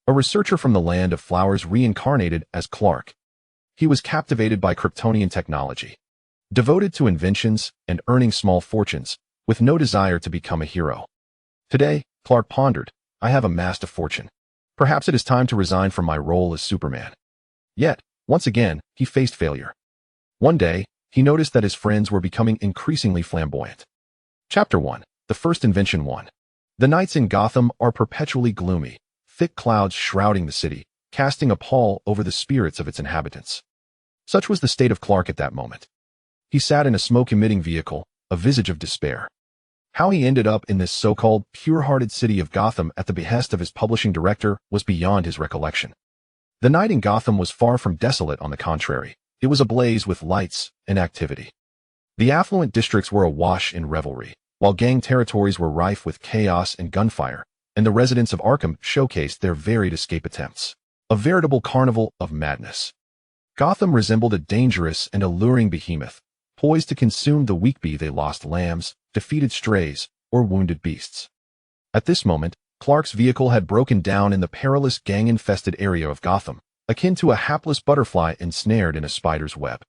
a researcher from the land of flowers reincarnated as Clark. He was captivated by Kryptonian technology, devoted to inventions and earning small fortunes, with no desire to become a hero. Today, Clark pondered, I have amassed a fortune. Perhaps it is time to resign from my role as Superman. Yet, once again, he faced failure. One day, he noticed that his friends were becoming increasingly flamboyant. Chapter 1. The First Invention 1. The nights in Gotham are perpetually gloomy, thick clouds shrouding the city, casting a pall over the spirits of its inhabitants. Such was the state of Clark at that moment. He sat in a smoke-emitting vehicle, a visage of despair. How he ended up in this so-called pure-hearted city of Gotham at the behest of his publishing director was beyond his recollection. The night in Gotham was far from desolate, on the contrary. It was ablaze with lights and activity. The affluent districts were awash in revelry, while gang territories were rife with chaos and gunfire, and the residents of Arkham showcased their varied escape attempts. A veritable carnival of madness. Gotham resembled a dangerous and alluring behemoth, poised to consume the weak, be they lost lambs, defeated strays, or wounded beasts. At this moment, Clark's vehicle had broken down in the perilous gang-infested area of Gotham, akin to a hapless butterfly ensnared in a spider's web.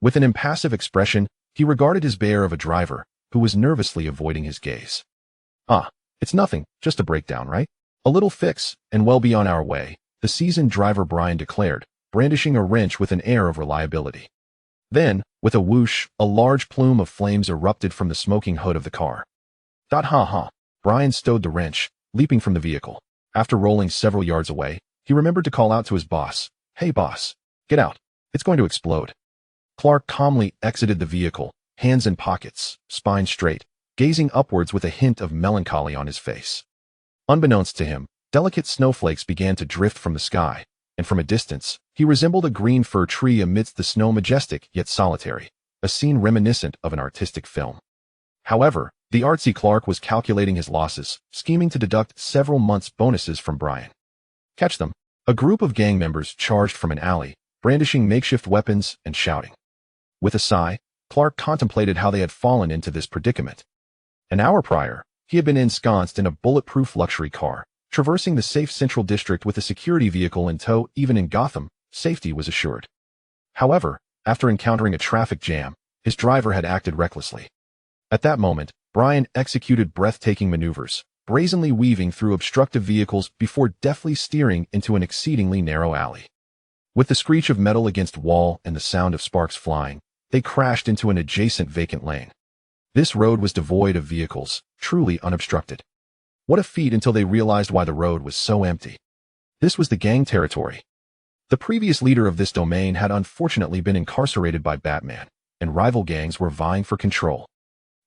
With an impassive expression, he regarded his bear of a driver, who was nervously avoiding his gaze. Ah, it's nothing, just a breakdown, right? A little fix, and we'll be on our way, the seasoned driver Brian declared, brandishing a wrench with an air of reliability. Then, with a whoosh, a large plume of flames erupted from the smoking hood of the car. Ha. Brian stowed the wrench, leaping from the vehicle. After rolling several yards away, he remembered to call out to his boss, Hey boss, get out, it's going to explode. Clark calmly exited the vehicle, hands in pockets, spine straight, gazing upwards with a hint of melancholy on his face. Unbeknownst to him, delicate snowflakes began to drift from the sky, and from a distance, he resembled a green fir tree amidst the snow, majestic yet solitary, a scene reminiscent of an artistic film. However, the artsy Clark was calculating his losses, scheming to deduct several months' bonuses from Brian. Catch them. A group of gang members charged from an alley, brandishing makeshift weapons and shouting. With a sigh, Clark contemplated how they had fallen into this predicament. An hour prior, he had been ensconced in a bulletproof luxury car, traversing the safe Central District with a security vehicle in tow. Even in Gotham, safety was assured. However, after encountering a traffic jam, his driver had acted recklessly. At that moment, Brian executed breathtaking maneuvers, brazenly weaving through obstructive vehicles before deftly steering into an exceedingly narrow alley. With the screech of metal against wall and the sound of sparks flying, they crashed into an adjacent vacant lane. This road was devoid of vehicles, truly unobstructed. What a feat, until they realized why the road was so empty. This was the gang territory. The previous leader of this domain had unfortunately been incarcerated by Batman, and rival gangs were vying for control.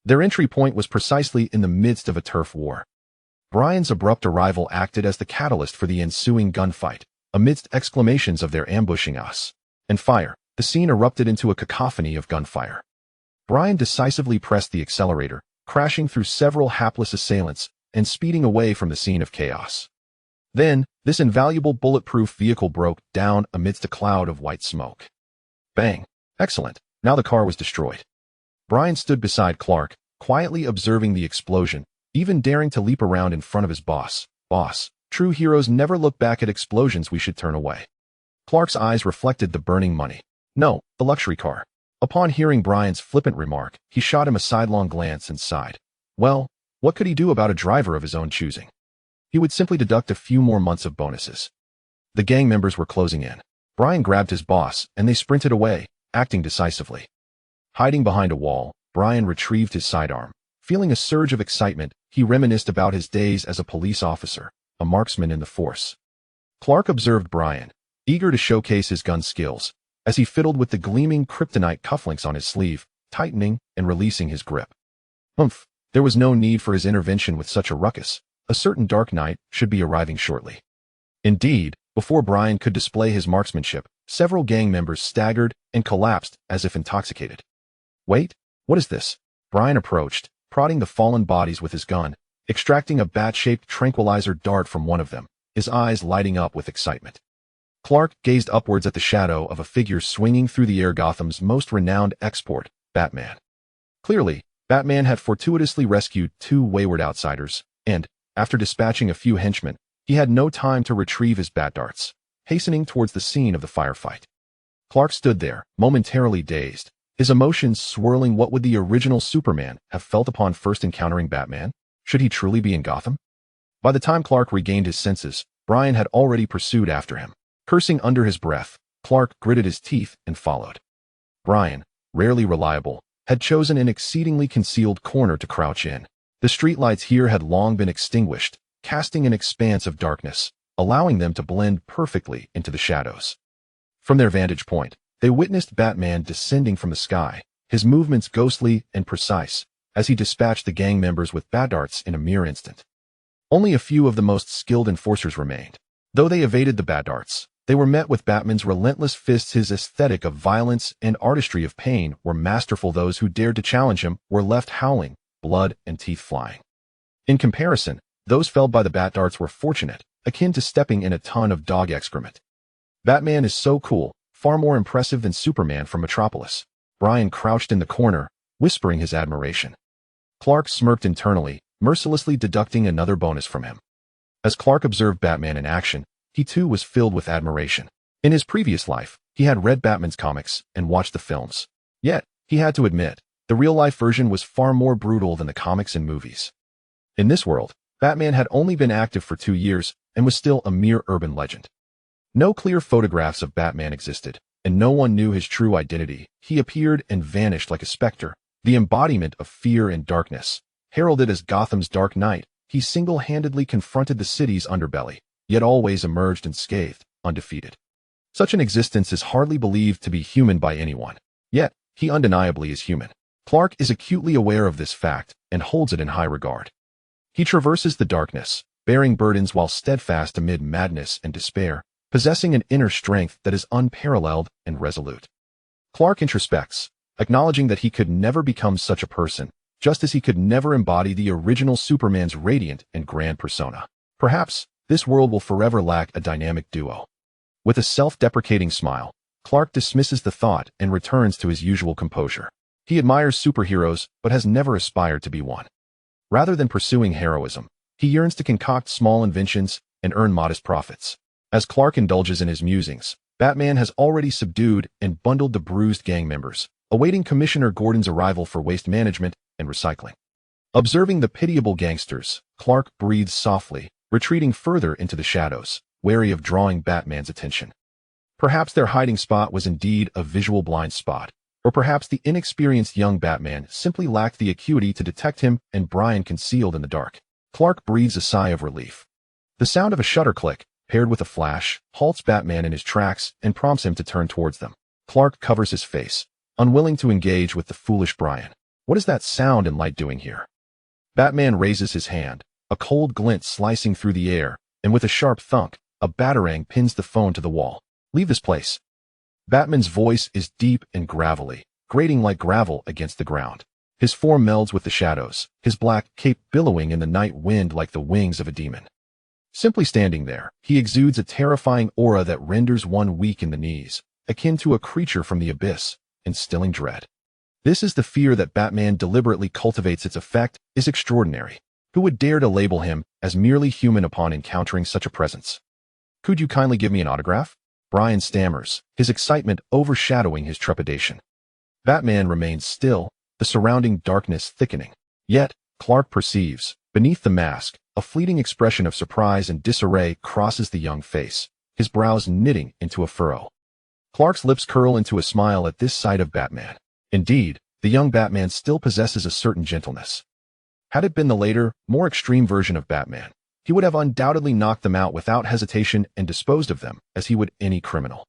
Their entry point was precisely in the midst of a turf war. Brian's abrupt arrival acted as the catalyst for the ensuing gunfight. Amidst exclamations of "They're ambushing us!" and fire, the scene erupted into a cacophony of gunfire. Brian decisively pressed the accelerator, crashing through several hapless assailants and speeding away from the scene of chaos. Then, this invaluable bulletproof vehicle broke down amidst a cloud of white smoke. Bang! Excellent. Now the car was destroyed. Brian stood beside Clark, quietly observing the explosion, even daring to leap around in front of his boss. Boss, true heroes never look back at explosions. We should turn away. Clark's eyes reflected the burning money. No, the luxury car. Upon hearing Brian's flippant remark, he shot him a sidelong glance and sighed. Well, what could he do about a driver of his own choosing? He would simply deduct a few more months of bonuses. The gang members were closing in. Brian grabbed his boss, and they sprinted away, acting decisively. Hiding behind a wall, Brian retrieved his sidearm. Feeling a surge of excitement, he reminisced about his days as a police officer, a marksman in the force. Clark observed Brian, eager to showcase his gun skills, as he fiddled with the gleaming kryptonite cufflinks on his sleeve, tightening and releasing his grip. Humph, there was no need for his intervention with such a ruckus. A certain dark knight should be arriving shortly. Indeed, before Brian could display his marksmanship, several gang members staggered and collapsed as if intoxicated. Wait, what is this? Brian approached, prodding the fallen bodies with his gun, extracting a bat-shaped tranquilizer dart from one of them, his eyes lighting up with excitement. Clark gazed upwards at the shadow of a figure swinging through the air, Gotham's most renowned export, Batman. Clearly, Batman had fortuitously rescued two wayward outsiders, and, after dispatching a few henchmen, He had no time to retrieve his bat darts, hastening towards the scene of the firefight. Clark stood there, momentarily dazed, his emotions swirling. What would the original Superman have felt upon first encountering Batman? Should he truly be in Gotham? By the time Clark regained his senses, Brian had already pursued after him. Cursing under his breath, Clark gritted his teeth and followed. Brian, rarely reliable, had chosen an exceedingly concealed corner to crouch in. The streetlights here had long been extinguished, casting an expanse of darkness, allowing them to blend perfectly into the shadows. From their vantage point, they witnessed Batman descending from the sky, his movements ghostly and precise, as he dispatched the gang members with bat darts in a mere instant. Only a few of the most skilled enforcers remained. Though they evaded the bat darts, they were met with Batman's relentless fists. His aesthetic of violence and artistry of pain were masterful. Those who dared to challenge him were left howling, blood and teeth flying. In comparison, those felled by the bat darts were fortunate, akin to stepping in a ton of dog excrement. Batman is so cool, far more impressive than Superman from Metropolis. Brian crouched in the corner, whispering his admiration. Clark smirked internally, mercilessly deducting another bonus from him. As Clark observed Batman in action, he too was filled with admiration. In his previous life, he had read Batman's comics and watched the films. Yet, he had to admit, the real-life version was far more brutal than the comics and movies. In this world, Batman had only been active for 2 years and was still a mere urban legend. No clear photographs of Batman existed, and no one knew his true identity. He appeared and vanished like a specter, the embodiment of fear and darkness. Heralded as Gotham's Dark Knight, he single-handedly confronted the city's underbelly, yet always emerged unscathed, undefeated. Such an existence is hardly believed to be human by anyone. Yet, he undeniably is human. Clark is acutely aware of this fact and holds it in high regard. He traverses the darkness, bearing burdens while steadfast amid madness and despair, possessing an inner strength that is unparalleled and resolute. Clark introspects, acknowledging that he could never become such a person, just as he could never embody the original Superman's radiant and grand persona. Perhaps, this world will forever lack a dynamic duo. With a self-deprecating smile, Clark dismisses the thought and returns to his usual composure. He admires superheroes, but has never aspired to be one. Rather than pursuing heroism, he yearns to concoct small inventions and earn modest profits. As Clark indulges in his musings, Batman has already subdued and bundled the bruised gang members, awaiting Commissioner Gordon's arrival for waste management and recycling. Observing the pitiable gangsters, Clark breathes softly, retreating further into the shadows, wary of drawing Batman's attention. Perhaps their hiding spot was indeed a visual blind spot, or perhaps the inexperienced young Batman simply lacked the acuity to detect him and Brian concealed in the dark. Clark breathes a sigh of relief. The sound of a shutter click, paired with a flash, halts Batman in his tracks and prompts him to turn towards them. Clark covers his face, unwilling to engage with the foolish Brian. What is that sound and light doing here? Batman raises his hand, a cold glint slicing through the air, and with a sharp thunk, a batarang pins the phone to the wall. Leave this place. Batman's voice is deep and gravelly, grating like gravel against the ground. His form melds with the shadows, his black cape billowing in the night wind like the wings of a demon. Simply standing there, he exudes a terrifying aura that renders one weak in the knees, akin to a creature from the abyss, instilling dread. This is the fear that Batman deliberately cultivates. Its effect is extraordinary. Who would dare to label him as merely human upon encountering such a presence? Could you kindly give me an autograph? Brian stammers, his excitement overshadowing his trepidation. Batman remains still, the surrounding darkness thickening. Yet, Clark perceives, beneath the mask, a fleeting expression of surprise and disarray crosses the young face, his brows knitting into a furrow. Clark's lips curl into a smile at this sight of Batman. Indeed, the young Batman still possesses a certain gentleness. Had it been the later, more extreme version of Batman, he would have undoubtedly knocked them out without hesitation and disposed of them as he would any criminal.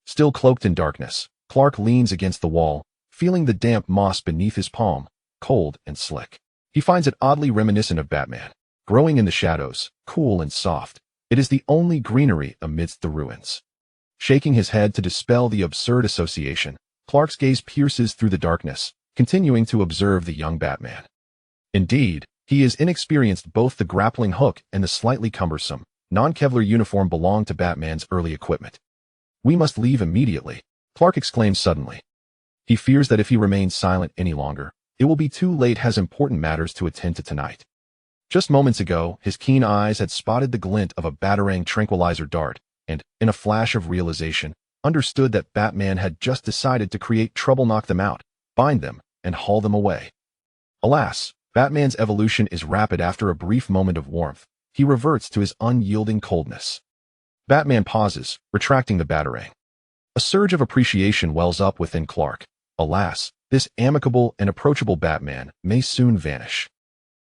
Still cloaked in darkness, Clark leans against the wall, feeling the damp moss beneath his palm, cold and slick. He finds it oddly reminiscent of Batman, growing in the shadows, cool and soft. It is the only greenery amidst the ruins. Shaking his head to dispel the absurd association, Clark's gaze pierces through the darkness, continuing to observe the young Batman. Indeed, he is inexperienced. Both the grappling hook and the slightly cumbersome, non-Kevlar uniform belong to Batman's early equipment. We must leave immediately, Clark exclaims suddenly. He fears that if he remains silent any longer, it will be too late. Has important matters to attend to tonight. Just moments ago, his keen eyes had spotted the glint of a batarang tranquilizer dart, and, in a flash of realization, understood that Batman had just decided to create trouble, knock them out, bind them, and haul them away. Alas, Batman's evolution is rapid. After a brief moment of warmth, he reverts to his unyielding coldness. Batman pauses, retracting the batarang. A surge of appreciation wells up within Clark. Alas, this amicable and approachable Batman may soon vanish.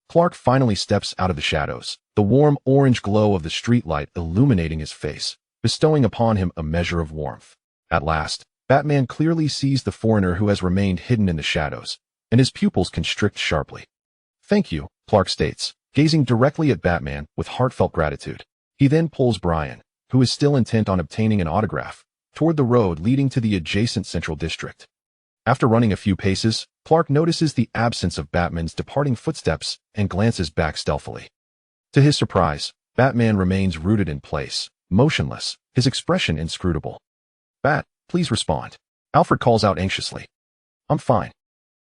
Clark finally steps out of the shadows, the warm orange glow of the streetlight illuminating his face, bestowing upon him a measure of warmth. At last, Batman clearly sees the foreigner who has remained hidden in the shadows, and his pupils constrict sharply. "Thank you," Clark states, gazing directly at Batman with heartfelt gratitude. He then pulls Brian, who is still intent on obtaining an autograph, toward the road leading to the adjacent Central District. After running a few paces, Clark notices the absence of Batman's departing footsteps and glances back stealthily. To his surprise, Batman remains rooted in place, motionless, his expression inscrutable. "Bat, please respond," Alfred calls out anxiously. "I'm fine."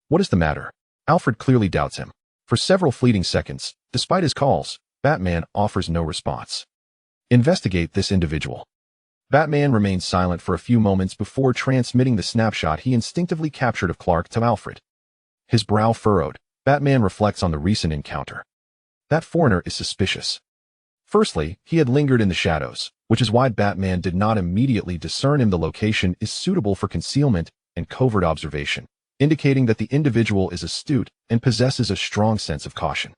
"What is the matter?" Alfred clearly doubts him. For several fleeting seconds, despite his calls, Batman offers no response. "Investigate this individual." Batman remains silent for a few moments before transmitting the snapshot he instinctively captured of Clark to Alfred. His brow furrowed, Batman reflects on the recent encounter. That foreigner is suspicious. Firstly, he had lingered in the shadows, which is why Batman did not immediately discern him. The location is suitable for concealment and covert observation, indicating that the individual is astute and possesses a strong sense of caution.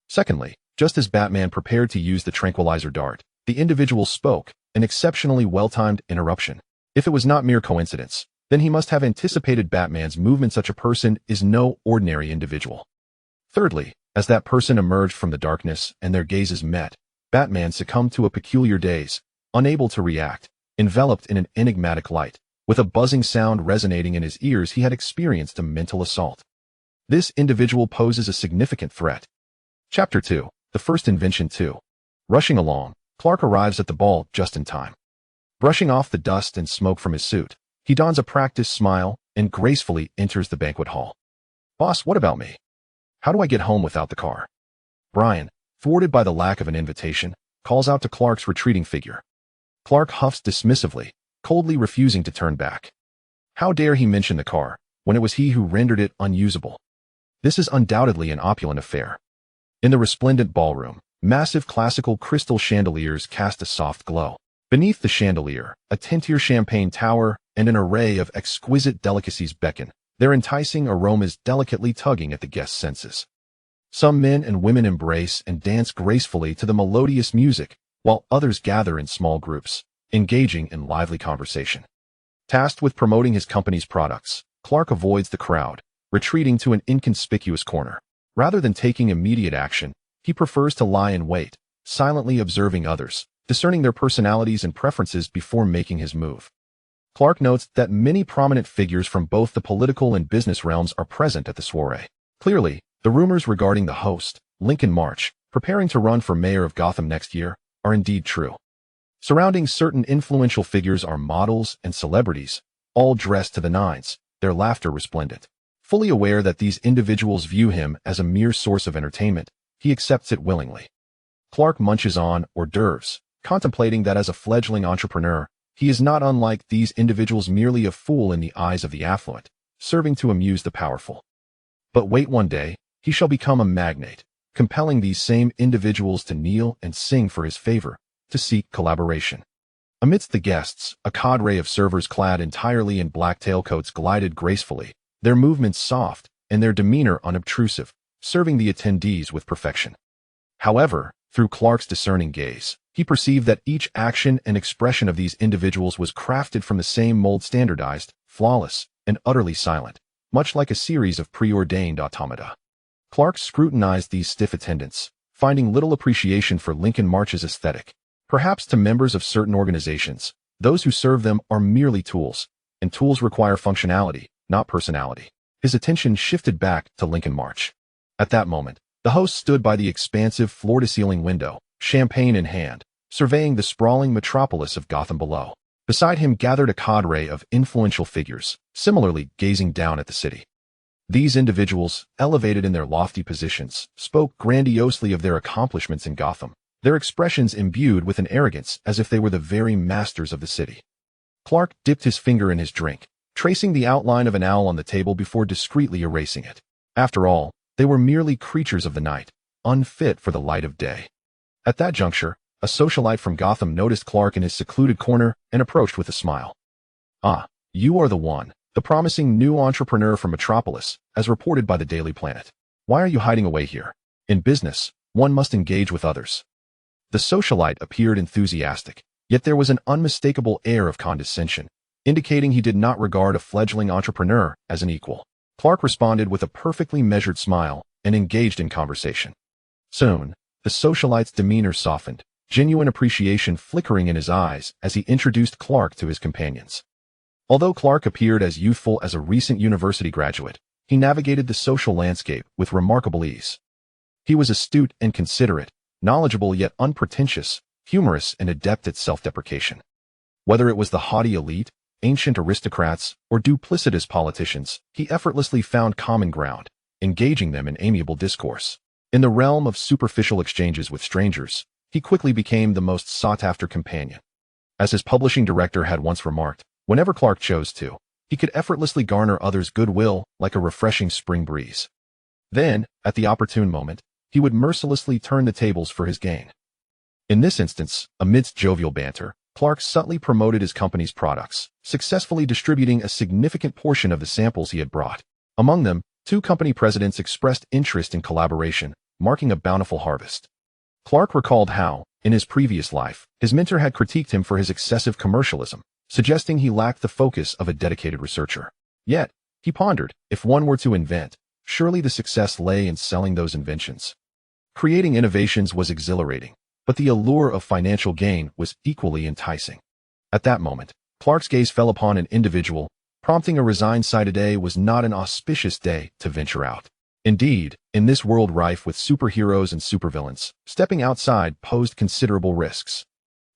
Secondly, just as Batman prepared to use the tranquilizer dart, the individual spoke, an exceptionally well-timed interruption. If it was not mere coincidence, then he must have anticipated Batman's movement. Such a person is no ordinary individual. Thirdly, as that person emerged from the darkness and their gazes met, Batman succumbed to a peculiar daze, unable to react, enveloped in an enigmatic light. With a buzzing sound resonating in his ears, he had experienced a mental assault. This individual poses a significant threat. Chapter 2, The First Invention 2. Rushing along, Clark arrives at the ball just in time. Brushing off the dust and smoke from his suit, he dons a practiced smile and gracefully enters the banquet hall. "Boss, what about me? How do I get home without the car?" Brian, thwarted by the lack of an invitation, calls out to Clark's retreating figure. Clark huffs dismissively, coldly refusing to turn back. How dare he mention the car, when it was he who rendered it unusable? This is undoubtedly an opulent affair. In the resplendent ballroom, massive classical crystal chandeliers cast a soft glow. Beneath the chandelier, a 10-tier champagne tower and an array of exquisite delicacies beckon, their enticing aromas delicately tugging at the guest's senses. Some men and women embrace and dance gracefully to the melodious music, while others gather in small groups, engaging in lively conversation. Tasked with promoting his company's products, Clark avoids the crowd, retreating to an inconspicuous corner. Rather than taking immediate action, he prefers to lie in wait, silently observing others, discerning their personalities and preferences before making his move. Clark notes that many prominent figures from both the political and business realms are present at the soiree. Clearly, the rumors regarding the host, Lincoln March, preparing to run for mayor of Gotham next year, are indeed true. Surrounding certain influential figures are models and celebrities, all dressed to the nines, their laughter resplendent. Fully aware that these individuals view him as a mere source of entertainment, he accepts it willingly. Clark munches on hors d'oeuvres, contemplating that as a fledgling entrepreneur, he is not unlike these individuals, merely a fool in the eyes of the affluent, serving to amuse the powerful. But wait, one day, he shall become a magnate, compelling these same individuals to kneel and sing for his favor, to seek collaboration. Amidst the guests, a cadre of servers clad entirely in black tailcoats glided gracefully, their movements soft and their demeanor unobtrusive, serving the attendees with perfection. However, through Clark's discerning gaze, he perceived that each action and expression of these individuals was crafted from the same mold, standardized, flawless, and utterly silent, much like a series of preordained automata. Clark scrutinized these stiff attendants, finding little appreciation for Lincoln March's aesthetic. Perhaps to members of certain organizations, those who serve them are merely tools, and tools require functionality, not personality. His attention shifted back to Lincoln March. At that moment, the host stood by the expansive floor-to-ceiling window, champagne in hand, surveying the sprawling metropolis of Gotham below. Beside him gathered a cadre of influential figures, similarly gazing down at the city. These individuals, elevated in their lofty positions, spoke grandiosely of their accomplishments in Gotham, their expressions imbued with an arrogance as if they were the very masters of the city. Clark dipped his finger in his drink, tracing the outline of an owl on the table before discreetly erasing it. After all, they were merely creatures of the night, unfit for the light of day. At that juncture, a socialite from Gotham noticed Clark in his secluded corner and approached with a smile. "Ah, you are the one, the promising new entrepreneur from Metropolis, as reported by the Daily Planet. Why are you hiding away here? In business, one must engage with others." The socialite appeared enthusiastic, yet there was an unmistakable air of condescension, indicating he did not regard a fledgling entrepreneur as an equal. Clark responded with a perfectly measured smile and engaged in conversation. Soon, the socialite's demeanor softened, genuine appreciation flickering in his eyes as he introduced Clark to his companions. Although Clark appeared as youthful as a recent university graduate, he navigated the social landscape with remarkable ease. He was astute and considerate, knowledgeable yet unpretentious, humorous and adept at self-deprecation. Whether it was the haughty elite, ancient aristocrats, or duplicitous politicians, he effortlessly found common ground, engaging them in amiable discourse. In the realm of superficial exchanges with strangers, he quickly became the most sought-after companion. As his publishing director had once remarked, whenever Clark chose to, he could effortlessly garner others' goodwill like a refreshing spring breeze. Then, at the opportune moment, he would mercilessly turn the tables for his gain. In this instance, amidst jovial banter, Clark subtly promoted his company's products, successfully distributing a significant portion of the samples he had brought. Among them, 2 company presidents expressed interest in collaboration, marking a bountiful harvest. Clark recalled how, in his previous life, his mentor had critiqued him for his excessive commercialism, suggesting he lacked the focus of a dedicated researcher. Yet, he pondered, if one were to invent, surely the success lay in selling those inventions. Creating innovations was exhilarating, but the allure of financial gain was equally enticing. At that moment, Clark's gaze fell upon an individual, prompting a resigned sigh. Today was not an auspicious day to venture out. Indeed, in this world rife with superheroes and supervillains, stepping outside posed considerable risks.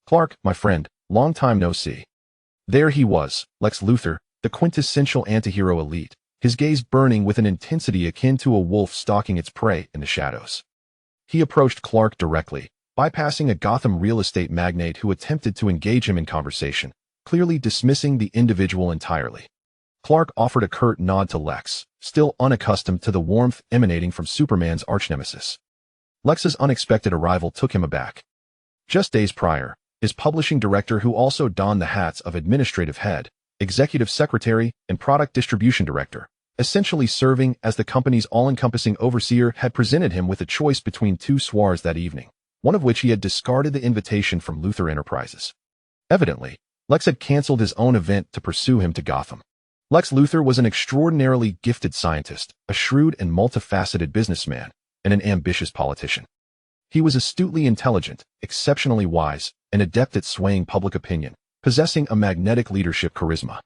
"Clark, my friend, long time no see." There he was, Lex Luthor, the quintessential antihero elite, his gaze burning with an intensity akin to a wolf stalking its prey in the shadows. He approached Clark directly, bypassing a Gotham real estate magnate who attempted to engage him in conversation, clearly dismissing the individual entirely. Clark offered a curt nod to Lex, still unaccustomed to the warmth emanating from Superman's archnemesis. Lex's unexpected arrival took him aback. Just days prior, his publishing director, who also donned the hats of administrative head, executive secretary, and product distribution director, essentially serving as the company's all-encompassing overseer, had presented him with a choice between 2 soirees that evening, one of which he had discarded the invitation from Luthor Enterprises. Evidently, Lex had canceled his own event to pursue him to Gotham. Lex Luthor was an extraordinarily gifted scientist, a shrewd and multifaceted businessman, and an ambitious politician. He was astutely intelligent, exceptionally wise, and adept at swaying public opinion, possessing a magnetic leadership charisma.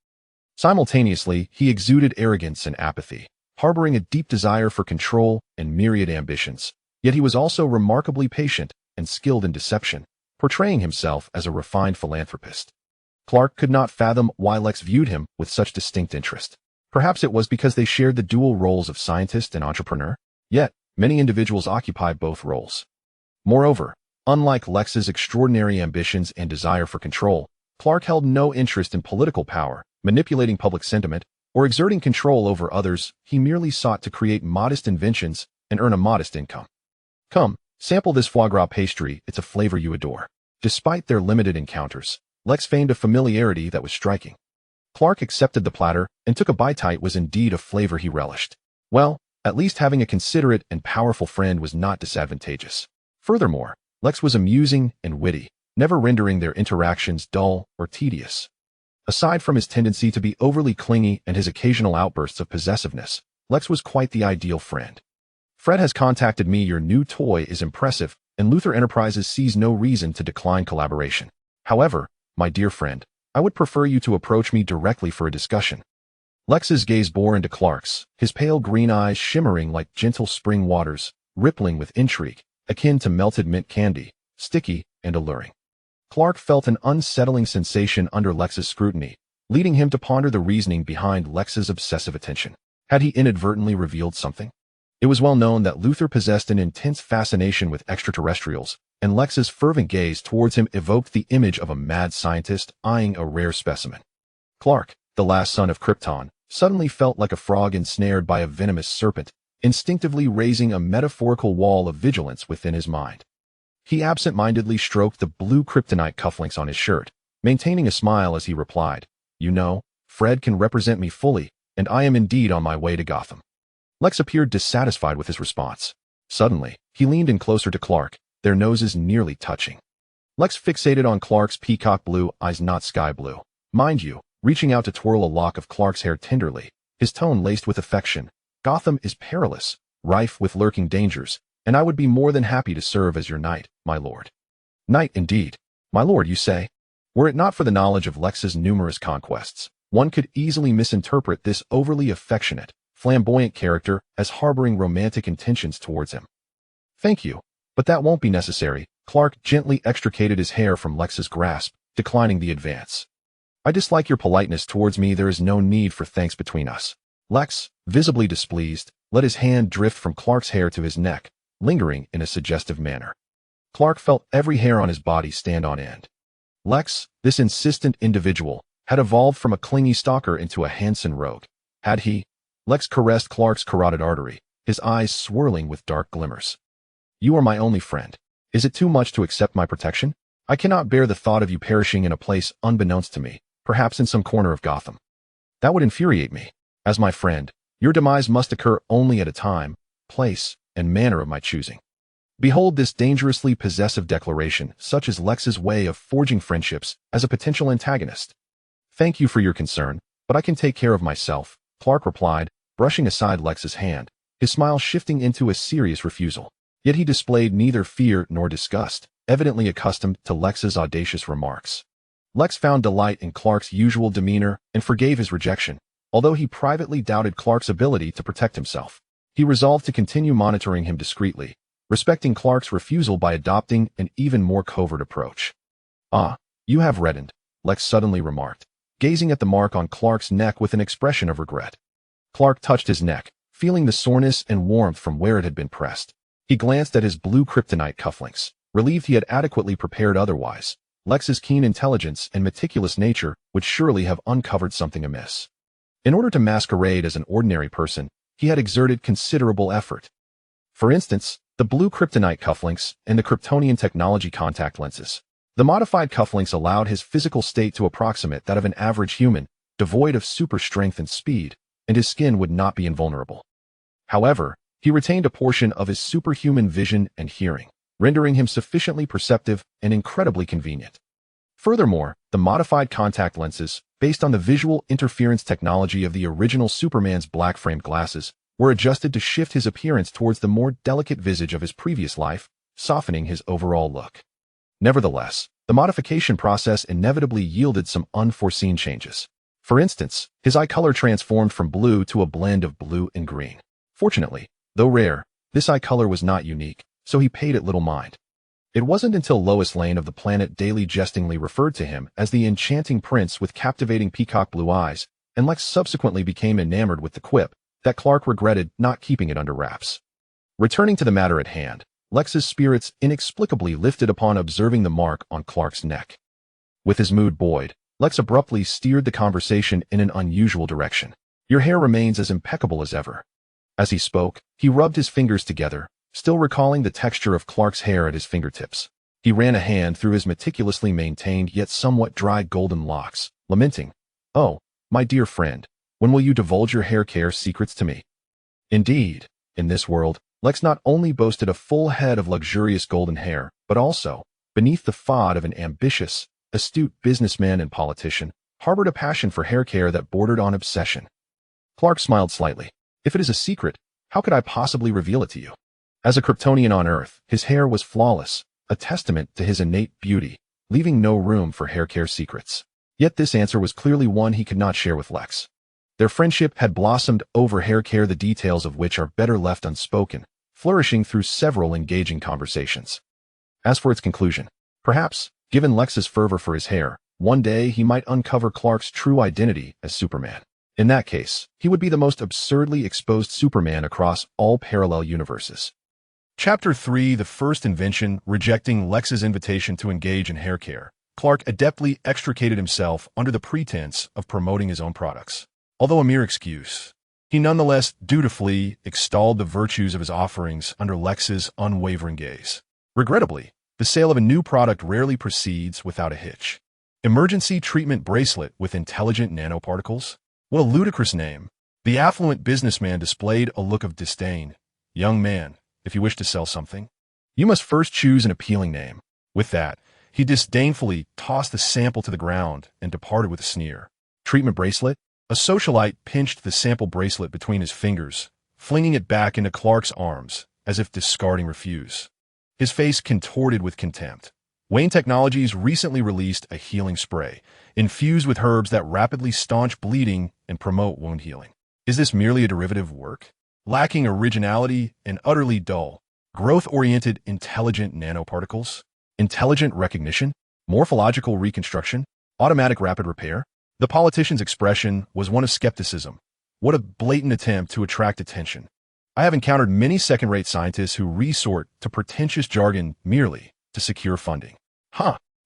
Simultaneously, he exuded arrogance and apathy, harboring a deep desire for control and myriad ambitions. Yet he was also remarkably patient and skilled in deception, portraying himself as a refined philanthropist. Clark could not fathom why Lex viewed him with such distinct interest. Perhaps it was because they shared the dual roles of scientist and entrepreneur. Yet, many individuals occupy both roles. Moreover, unlike Lex's extraordinary ambitions and desire for control, Clark held no interest in political power, manipulating public sentiment, or exerting control over others. He merely sought to create modest inventions and earn a modest income. "Come, sample this foie gras pastry, it's a flavor you adore." Despite their limited encounters, Lex feigned a familiarity that was striking. Clark accepted the platter and took a bite. It was indeed a flavor he relished. Well, at least having a considerate and powerful friend was not disadvantageous. Furthermore, Lex was amusing and witty, never rendering their interactions dull or tedious. Aside from his tendency to be overly clingy and his occasional outbursts of possessiveness, Lex was quite the ideal friend. "Fred has contacted me. Your new toy is impressive, and Luthor Enterprises sees no reason to decline collaboration. However, my dear friend, I would prefer you to approach me directly for a discussion." Lex's gaze bore into Clark's, his pale green eyes shimmering like gentle spring waters, rippling with intrigue, akin to melted mint candy, sticky and alluring. Clark felt an unsettling sensation under Lex's scrutiny, leading him to ponder the reasoning behind Lex's obsessive attention. Had he inadvertently revealed something? It was well known that Luther possessed an intense fascination with extraterrestrials, and Lex's fervent gaze towards him evoked the image of a mad scientist eyeing a rare specimen. Clark, the last son of Krypton, suddenly felt like a frog ensnared by a venomous serpent, instinctively raising a metaphorical wall of vigilance within his mind. He absent-mindedly stroked the blue kryptonite cufflinks on his shirt, maintaining a smile as he replied, "You know, Fred can represent me fully, and I am indeed on my way to Gotham." Lex appeared dissatisfied with his response. Suddenly, he leaned in closer to Clark, their noses nearly touching. Lex fixated on Clark's peacock blue eyes, not sky blue. Mind you, reaching out to twirl a lock of Clark's hair tenderly, his tone laced with affection. "Gotham is perilous, rife with lurking dangers, and I would be more than happy to serve as your knight, my lord." Knight indeed. My lord, you say? Were it not for the knowledge of Lex's numerous conquests, one could easily misinterpret this overly affectionate, flamboyant character as harboring romantic intentions towards him. "Thank you, but that won't be necessary." Clark gently extricated his hair from Lex's grasp, declining the advance. "I dislike your politeness towards me. There is no need for thanks between us." Lex, visibly displeased, let his hand drift from Clark's hair to his neck, lingering in a suggestive manner. Clark felt every hair on his body stand on end. Lex, this insistent individual, had evolved from a clingy stalker into a handsome rogue. Had he? Lex caressed Clark's carotid artery, his eyes swirling with dark glimmers. "You are my only friend. Is it too much to accept my protection? I cannot bear the thought of you perishing in a place unbeknownst to me, perhaps in some corner of Gotham. That would infuriate me. As my friend, your demise must occur only at a time, place, and manner of my choosing." Behold this dangerously possessive declaration, such as Lex's way of forging friendships as a potential antagonist. "Thank you for your concern, but I can take care of myself," Clark replied, brushing aside Lex's hand, his smile shifting into a serious refusal. Yet he displayed neither fear nor disgust, evidently accustomed to Lex's audacious remarks. Lex found delight in Clark's usual demeanor and forgave his rejection, although he privately doubted Clark's ability to protect himself. He resolved to continue monitoring him discreetly, respecting Clark's refusal by adopting an even more covert approach. "Ah, you have reddened," Lex suddenly remarked, gazing at the mark on Clark's neck with an expression of regret. Clark touched his neck, feeling the soreness and warmth from where it had been pressed. He glanced at his blue kryptonite cufflinks, relieved he had adequately prepared otherwise. Lex's keen intelligence and meticulous nature would surely have uncovered something amiss. In order to masquerade as an ordinary person, he had exerted considerable effort. For instance, the blue kryptonite cufflinks and the Kryptonian technology contact lenses. The modified cufflinks allowed his physical state to approximate that of an average human, devoid of super strength and speed, and his skin would not be invulnerable. However, he retained a portion of his superhuman vision and hearing, rendering him sufficiently perceptive and incredibly convenient. Furthermore, the modified contact lenses, based on the visual interference technology of the original Superman's black-framed glasses, were adjusted to shift his appearance towards the more delicate visage of his previous life, softening his overall look. Nevertheless, the modification process inevitably yielded some unforeseen changes. For instance, his eye color transformed from blue to a blend of blue and green. Fortunately, though rare, this eye color was not unique, so he paid it little mind. It wasn't until Lois Lane of the Planet Daily jestingly referred to him as the enchanting prince with captivating peacock blue eyes, and Lex subsequently became enamored with the quip, that Clark regretted not keeping it under wraps. Returning to the matter at hand, Lex's spirits inexplicably lifted upon observing the mark on Clark's neck. With his mood buoyed, Lex abruptly steered the conversation in an unusual direction. "Your hair remains as impeccable as ever." As he spoke, he rubbed his fingers together, still recalling the texture of Clark's hair at his fingertips. He ran a hand through his meticulously maintained yet somewhat dry golden locks, lamenting, "Oh, my dear friend, when will you divulge your hair care secrets to me?" Indeed, in this world, Lex not only boasted a full head of luxurious golden hair, but also, beneath the facade of an ambitious, astute businessman and politician, harbored a passion for hair care that bordered on obsession. Clark smiled slightly. "If it is a secret, how could I possibly reveal it to you?" As a Kryptonian on Earth, his hair was flawless, a testament to his innate beauty, leaving no room for hair care secrets. Yet this answer was clearly one he could not share with Lex. Their friendship had blossomed over hair care, the details of which are better left unspoken, flourishing through several engaging conversations. As for its conclusion, perhaps, given Lex's fervor for his hair, one day he might uncover Clark's true identity as Superman. In that case, he would be the most absurdly exposed Superman across all parallel universes. Chapter 3, The First Invention, rejecting Lex's invitation to engage in hair care. Clark adeptly extricated himself under the pretense of promoting his own products. Although a mere excuse, he nonetheless dutifully extolled the virtues of his offerings under Lex's unwavering gaze. Regrettably, the sale of a new product rarely proceeds without a hitch. Emergency treatment bracelet with intelligent nanoparticles? What a ludicrous name. The affluent businessman displayed a look of disdain. Young man, if you wish to sell something, you must first choose an appealing name. With that, he disdainfully tossed the sample to the ground and departed with a sneer. Treatment bracelet? A socialite pinched the sample bracelet between his fingers, flinging it back into Clark's arms, as if discarding refuse. His face contorted with contempt. Wayne Technologies recently released a healing spray, infused with herbs that rapidly staunch bleeding and promote wound healing. Is this merely a derivative work? Lacking originality and utterly dull, growth-oriented intelligent nanoparticles? Intelligent recognition? Morphological reconstruction? Automatic rapid repair? The politician's expression was one of skepticism. What a blatant attempt to attract attention. I have encountered many second-rate scientists who resort to pretentious jargon merely to secure funding.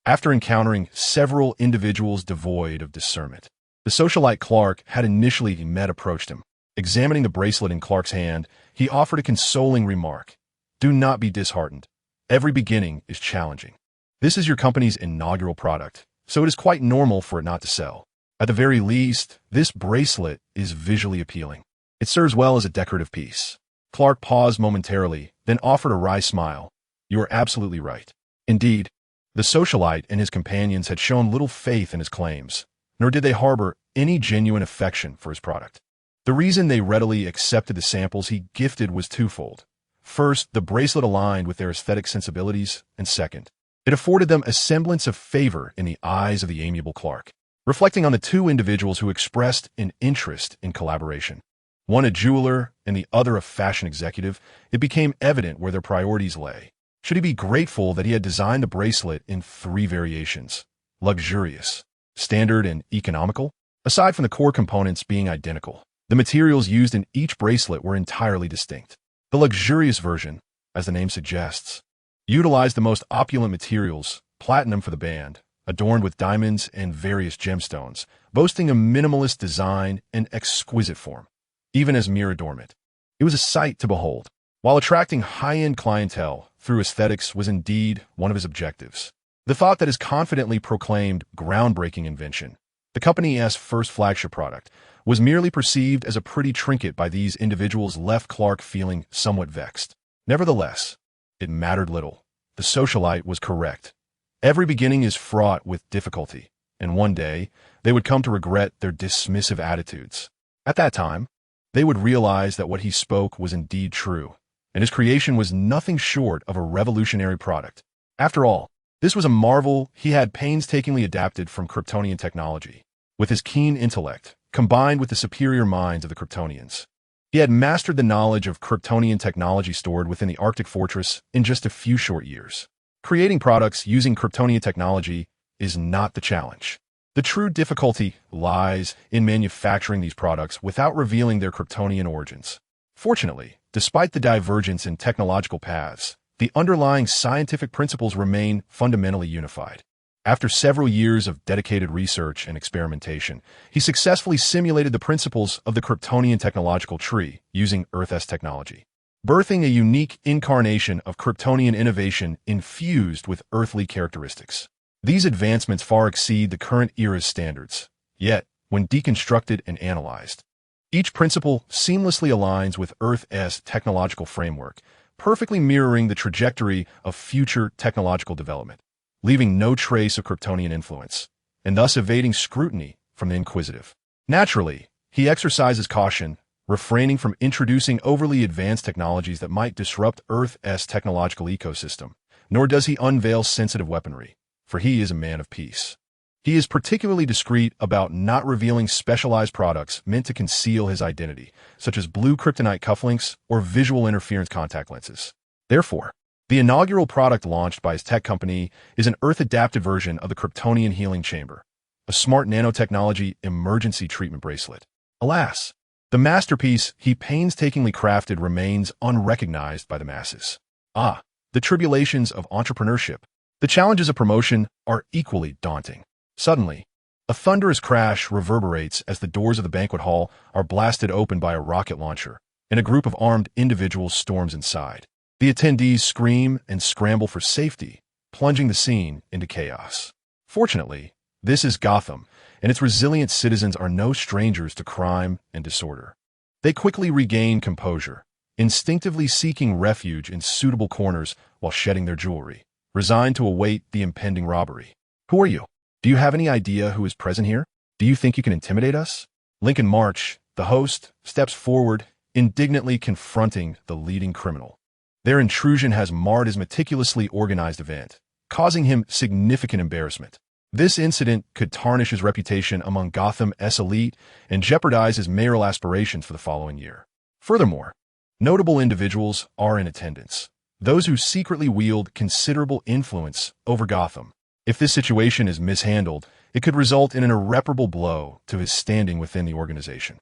After encountering several individuals devoid of discernment, the socialite Clark had initially approached him. Examining the bracelet in Clark's hand, he offered a consoling remark. Do not be disheartened. Every beginning is challenging. This is your company's inaugural product, so it is quite normal for it not to sell. At the very least, this bracelet is visually appealing. It serves well as a decorative piece. Clark paused momentarily, then offered a wry smile. You are absolutely right. Indeed, the socialite and his companions had shown little faith in his claims, nor did they harbor any genuine affection for his product. The reason they readily accepted the samples he gifted was twofold. First, the bracelet aligned with their aesthetic sensibilities, and second, it afforded them a semblance of favor in the eyes of the amiable Clark. Reflecting on the two individuals who expressed an interest in collaboration, one a jeweler and the other a fashion executive, it became evident where their priorities lay. Should he be grateful that he had designed the bracelet in 3 variations? Luxurious, standard, and economical? Aside from the core components being identical, the materials used in each bracelet were entirely distinct. The luxurious version, as the name suggests, utilized the most opulent materials, platinum for the band, adorned with diamonds and various gemstones, boasting a minimalist design and exquisite form, even as mere adornment. It was a sight to behold. While attracting high-end clientele through aesthetics was indeed one of his objectives, the thought that his confidently proclaimed groundbreaking invention, the company's first flagship product, was merely perceived as a pretty trinket by these individuals left Clark feeling somewhat vexed. Nevertheless, it mattered little. The socialite was correct. Every beginning is fraught with difficulty, and one day they would come to regret their dismissive attitudes. At that time, they would realize that what he spoke was indeed true, and his creation was nothing short of a revolutionary product. After all, this was a marvel he had painstakingly adapted from Kryptonian technology. With his keen intellect, combined with the superior minds of the Kryptonians, he had mastered the knowledge of Kryptonian technology stored within the Arctic fortress in just a few short years. Creating products using Kryptonian technology is not the challenge. The true difficulty lies in manufacturing these products without revealing their Kryptonian origins. Fortunately, despite the divergence in technological paths, the underlying scientific principles remain fundamentally unified. After several years of dedicated research and experimentation, he successfully simulated the principles of the Kryptonian technological tree using Earth-S technology, birthing a unique incarnation of Kryptonian innovation infused with earthly characteristics. These advancements far exceed the current era's standards, yet, when deconstructed and analyzed, each principle seamlessly aligns with Earth-S technological framework, perfectly mirroring the trajectory of future technological development, leaving no trace of Kryptonian influence, and thus evading scrutiny from the inquisitive. Naturally, he exercises caution, refraining from introducing overly advanced technologies that might disrupt Earth-S technological ecosystem, nor does he unveil sensitive weaponry, for he is a man of peace. He is particularly discreet about not revealing specialized products meant to conceal his identity, such as blue kryptonite cufflinks or visual interference contact lenses. Therefore, the inaugural product launched by his tech company is an Earth-adapted version of the Kryptonian healing chamber, a smart nanotechnology emergency treatment bracelet. Alas, the masterpiece he painstakingly crafted remains unrecognized by the masses. The tribulations of entrepreneurship. The challenges of promotion are equally daunting. Suddenly, a thunderous crash reverberates as the doors of the banquet hall are blasted open by a rocket launcher, and a group of armed individuals storms inside. The attendees scream and scramble for safety, plunging the scene into chaos. Fortunately, this is Gotham, and its resilient citizens are no strangers to crime and disorder. They quickly regain composure, instinctively seeking refuge in suitable corners while shedding their jewelry, resigned to await the impending robbery. Who are you? Do you have any idea who is present here? Do you think you can intimidate us? Lincoln March, the host, steps forward, indignantly confronting the leading criminal. Their intrusion has marred his meticulously organized event, causing him significant embarrassment. This incident could tarnish his reputation among Gotham's elite and jeopardize his mayoral aspirations for the following year. Furthermore, notable individuals are in attendance, those who secretly wield considerable influence over Gotham. If this situation is mishandled, it could result in an irreparable blow to his standing within the organization.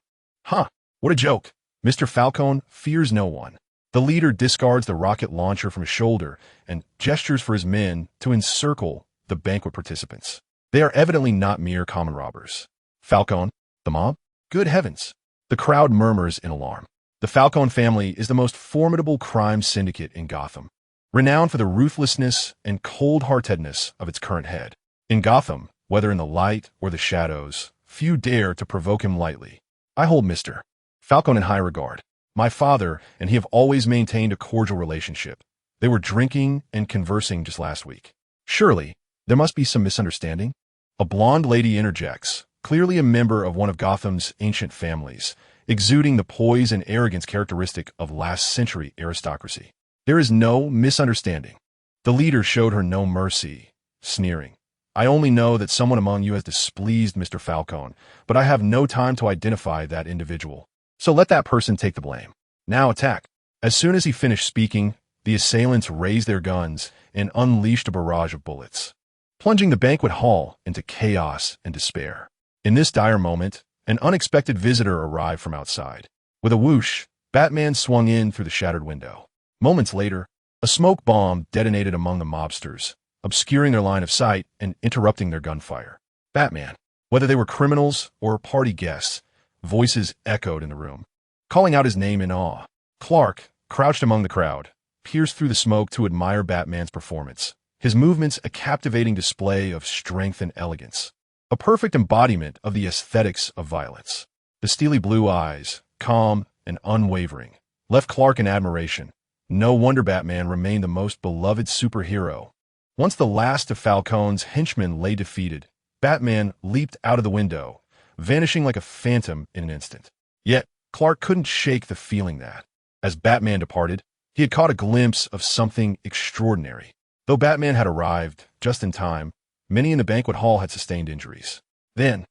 What a joke. Mr. Falcone fears no one. The leader discards the rocket launcher from his shoulder and gestures for his men to encircle the banquet participants. They are evidently not mere common robbers. Falcone? The mob? Good heavens! The crowd murmurs in alarm. The Falcone family is the most formidable crime syndicate in Gotham, renowned for the ruthlessness and cold-heartedness of its current head. In Gotham, whether in the light or the shadows, few dare to provoke him lightly. I hold Mr. Falcone in high regard. My father and he have always maintained a cordial relationship. They were drinking and conversing just last week. Surely, there must be some misunderstanding? A blonde lady interjects, clearly a member of one of Gotham's ancient families, exuding the poise and arrogance characteristic of last-century aristocracy. There is no misunderstanding. The leader showed her no mercy, sneering. I only know that someone among you has displeased Mr. Falcone, but I have no time to identify that individual. So let that person take the blame. Now attack. As soon as he finished speaking, the assailants raised their guns and unleashed a barrage of bullets, plunging the banquet hall into chaos and despair. In this dire moment, an unexpected visitor arrived from outside. With a whoosh, Batman swung in through the shattered window. Moments later, a smoke bomb detonated among the mobsters, obscuring their line of sight and interrupting their gunfire. Batman, whether they were criminals or party guests, voices echoed in the room, calling out his name in awe. Clark, crouched among the crowd, pierced through the smoke to admire Batman's performance, his movements a captivating display of strength and elegance, a perfect embodiment of the aesthetics of violence. The steely blue eyes, calm and unwavering, left Clark in admiration. No wonder Batman remained the most beloved superhero. Once the last of Falcone's henchmen lay defeated, Batman leaped out of the window, vanishing like a phantom in an instant. Yet, Clark couldn't shake the feeling that, as Batman departed, he had caught a glimpse of something extraordinary. Though Batman had arrived just in time, many in the banquet hall had sustained injuries. Then,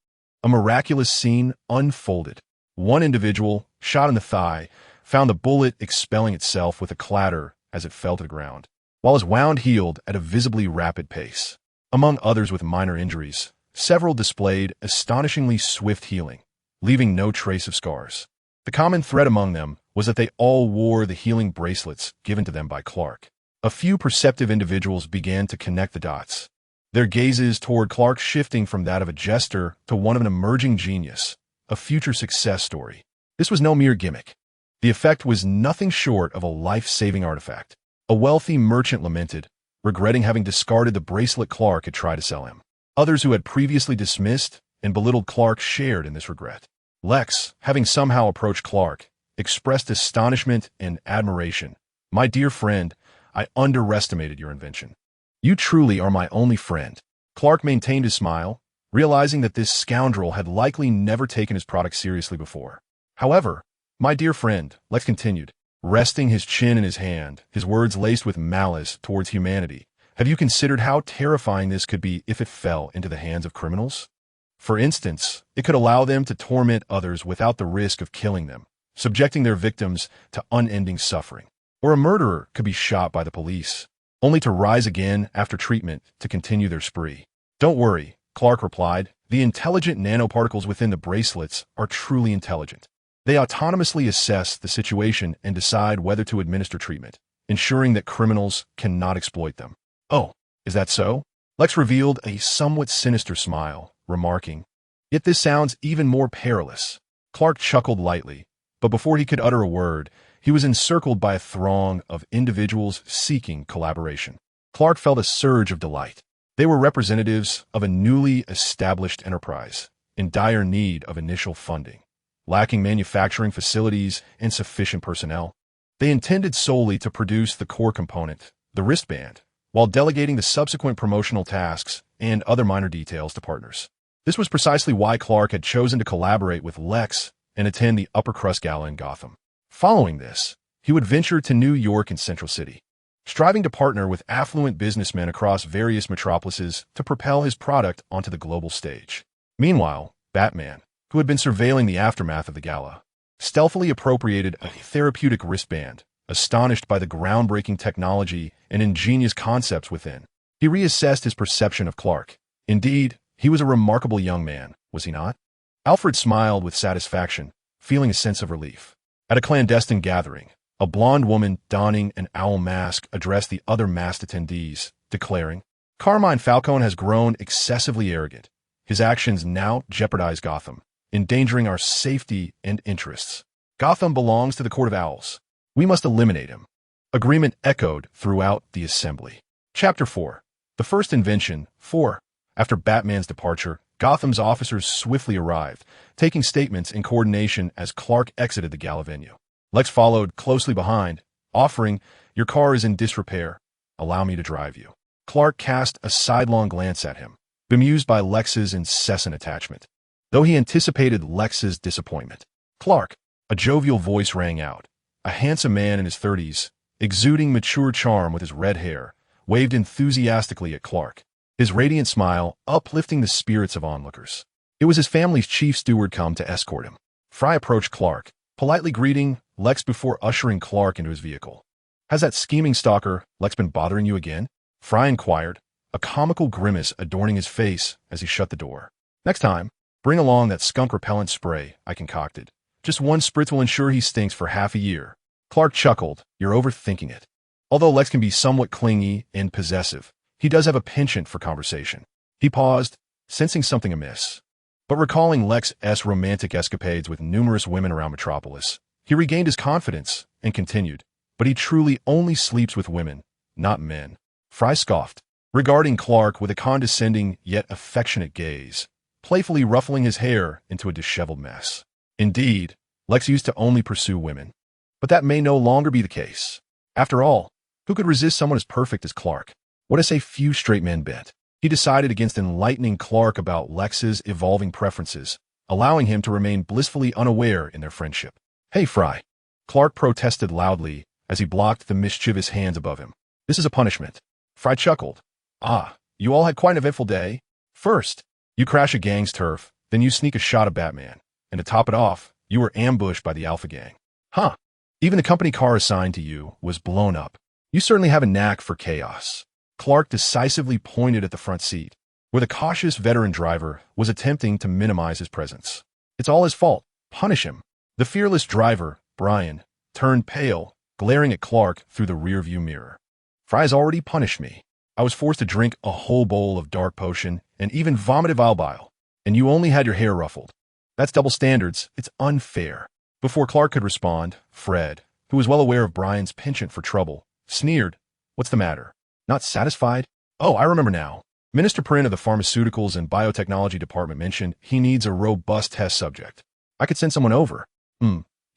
a miraculous scene unfolded. One individual, shot in the thigh, found the bullet expelling itself with a clatter as it fell to the ground, while his wound healed at a visibly rapid pace. Among others with minor injuries, several displayed astonishingly swift healing, leaving no trace of scars. The common thread among them was that they all wore the healing bracelets given to them by Clark. A few perceptive individuals began to connect the dots, their gazes toward Clark shifting from that of a jester to one of an emerging genius, a future success story. This was no mere gimmick. The effect was nothing short of a life-saving artifact. A wealthy merchant lamented, regretting having discarded the bracelet Clark had tried to sell him. Others who had previously dismissed and belittled Clark shared in this regret. Lex, having somehow approached Clark, expressed astonishment and admiration. My dear friend, I underestimated your invention. You truly are my only friend. Clark maintained his smile, realizing that this scoundrel had likely never taken his product seriously before. However, my dear friend, Lex continued, resting his chin in his hand, his words laced with malice towards humanity. Have you considered how terrifying this could be if it fell into the hands of criminals? For instance, it could allow them to torment others without the risk of killing them, subjecting their victims to unending suffering. Or a murderer could be shot by the police, only to rise again after treatment to continue their spree. Don't worry, Clark replied, The intelligent nanoparticles within the bracelets are truly intelligent. They autonomously assess the situation and decide whether to administer treatment, ensuring that criminals cannot exploit them. Oh, is that so? Lex revealed a somewhat sinister smile, remarking, "Yet this sounds even more perilous." Clark chuckled lightly, but before he could utter a word, he was encircled by a throng of individuals seeking collaboration. Clark felt a surge of delight. They were representatives of a newly established enterprise, in dire need of initial funding, lacking manufacturing facilities and sufficient personnel. They intended solely to produce the core component, the wristband, while delegating the subsequent promotional tasks and other minor details to partners. This was precisely why Clark had chosen to collaborate with Lex and attend the Upper Crust Gala in Gotham. Following this, he would venture to New York and Central City, striving to partner with affluent businessmen across various metropolises to propel his product onto the global stage. Meanwhile, Batman, who had been surveilling the aftermath of the gala, stealthily appropriated a therapeutic wristband, astonished by the groundbreaking technology and ingenious concepts within. He reassessed his perception of Clark. Indeed, he was a remarkable young man, was he not? Alfred smiled with satisfaction, feeling a sense of relief. At a clandestine gathering, a blonde woman donning an owl mask addressed the other masked attendees, declaring, "Carmine Falcone has grown excessively arrogant. His actions now jeopardize Gotham, endangering our safety and interests. Gotham belongs to the Court of Owls. We must eliminate him." Agreement echoed throughout the assembly. Chapter 4. The First Invention. 4. After Batman's departure, Gotham's officers swiftly arrived, taking statements in coordination as Clark exited the gala venue. Lex followed closely behind, offering, "Your car is in disrepair. Allow me to drive you." Clark cast a sidelong glance at him, bemused by Lex's incessant attachment. Though he anticipated Lex's disappointment, Clark, a jovial voice rang out. A handsome man in his 30s, exuding mature charm with his red hair, waved enthusiastically at Clark, his radiant smile uplifting the spirits of onlookers. It was his family's chief steward come to escort him. Fry approached Clark, politely greeting Lex before ushering Clark into his vehicle. "Has that scheming stalker, Lex, been bothering you again?" Fry inquired, a comical grimace adorning his face as he shut the door. "Next time, bring along that skunk repellent spray I concocted. Just one spritz will ensure he stinks for half a year." Clark chuckled, "You're overthinking it." Although Lex can be somewhat clingy and possessive, he does have a penchant for conversation. He paused, sensing something amiss. But recalling Lex's romantic escapades with numerous women around Metropolis, he regained his confidence and continued, "But he truly only sleeps with women, not men." Fry scoffed, regarding Clark with a condescending yet affectionate gaze, playfully ruffling his hair into a disheveled mess. Indeed, Lex used to only pursue women. But that may no longer be the case. After all, who could resist someone as perfect as Clark? What a say few straight men bet. He decided against enlightening Clark about Lex's evolving preferences, allowing him to remain blissfully unaware in their friendship. "Hey, Fry," Clark protested loudly as he blocked the mischievous hands above him. "This is a punishment." Fry chuckled. "Ah, you all had quite an eventful day. First, you crash a gang's turf, then you sneak a shot at Batman. And to top it off, you were ambushed by the Alpha Gang. Huh. Even the company car assigned to you was blown up. You certainly have a knack for chaos." Clark decisively pointed at the front seat, where the cautious veteran driver was attempting to minimize his presence. "It's all his fault. Punish him." The fearless driver, Brian, turned pale, glaring at Clark through the rearview mirror. "Fry's already punished me. I was forced to drink a whole bowl of dark potion and even vomited vile bile, and you only had your hair ruffled. That's double standards. It's unfair." Before Clark could respond, Fred, who was well aware of Brian's penchant for trouble, sneered, "What's the matter? Not satisfied? Oh, I remember now. Minister Perrin of the Pharmaceuticals and Biotechnology Department mentioned he needs a robust test subject. I could send someone over."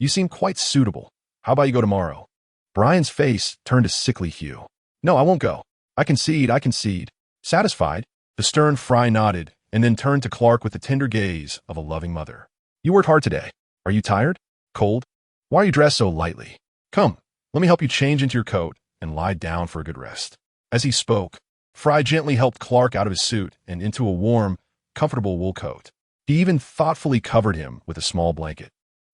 You seem quite suitable. How about you go tomorrow?" Brian's face turned a sickly hue. "No, I won't go. I concede. Satisfied?" The stern Fry nodded and then turned to Clark with the tender gaze of a loving mother. "You worked hard today. Are you tired? Cold? Why are you dressed so lightly? Come, let me help you change into your coat and lie down for a good rest." As he spoke, Fry gently helped Clark out of his suit and into a warm, comfortable wool coat. He even thoughtfully covered him with a small blanket,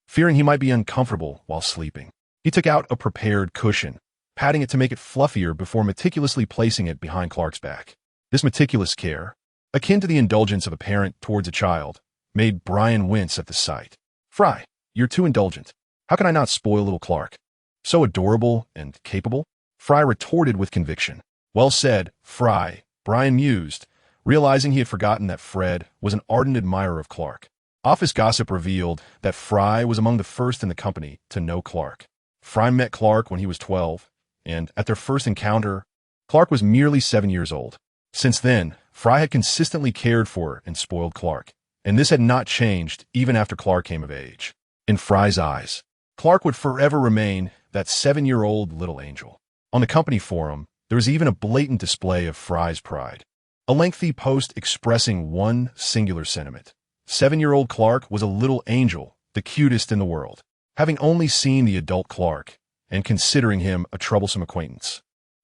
fearing he might be uncomfortable while sleeping. He took out a prepared cushion, patting it to make it fluffier before meticulously placing it behind Clark's back. This meticulous care, akin to the indulgence of a parent towards a child, made Brian wince at the sight. "Fry, you're too indulgent. How can I not spoil little Clark? So adorable and capable?" Fry retorted with conviction. "Well said, Fry," Brian mused, realizing he had forgotten that Fred was an ardent admirer of Clark. Office gossip revealed that Fry was among the first in the company to know Clark. Fry met Clark when he was 12, and at their first encounter, Clark was merely 7 years old. Since then, Fry had consistently cared for and spoiled Clark, and this had not changed even after Clark came of age. In Fry's eyes, Clark would forever remain that 7-year-old little angel. On the company forum, there was even a blatant display of Fry's pride. A lengthy post expressing one singular sentiment. 7-year-old Clark was a little angel, the cutest in the world. Having only seen the adult Clark, and considering him a troublesome acquaintance,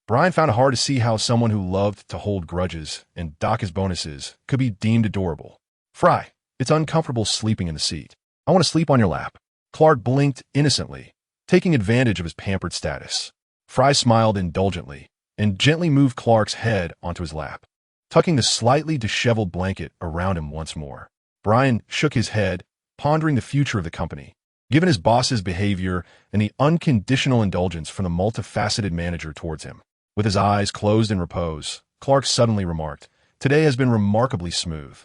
Brian found it hard to see how someone who loved to hold grudges and dock his bonuses could be deemed adorable. "Fry, it's uncomfortable sleeping in the seat. I want to sleep on your lap." Clark blinked innocently, taking advantage of his pampered status. Fry smiled indulgently and gently moved Clark's head onto his lap, tucking the slightly disheveled blanket around him once more. Brian shook his head, pondering the future of the company. Given his boss's behavior and the unconditional indulgence from the multifaceted manager towards him. With his eyes closed in repose, Clark suddenly remarked, "Today has been remarkably smooth.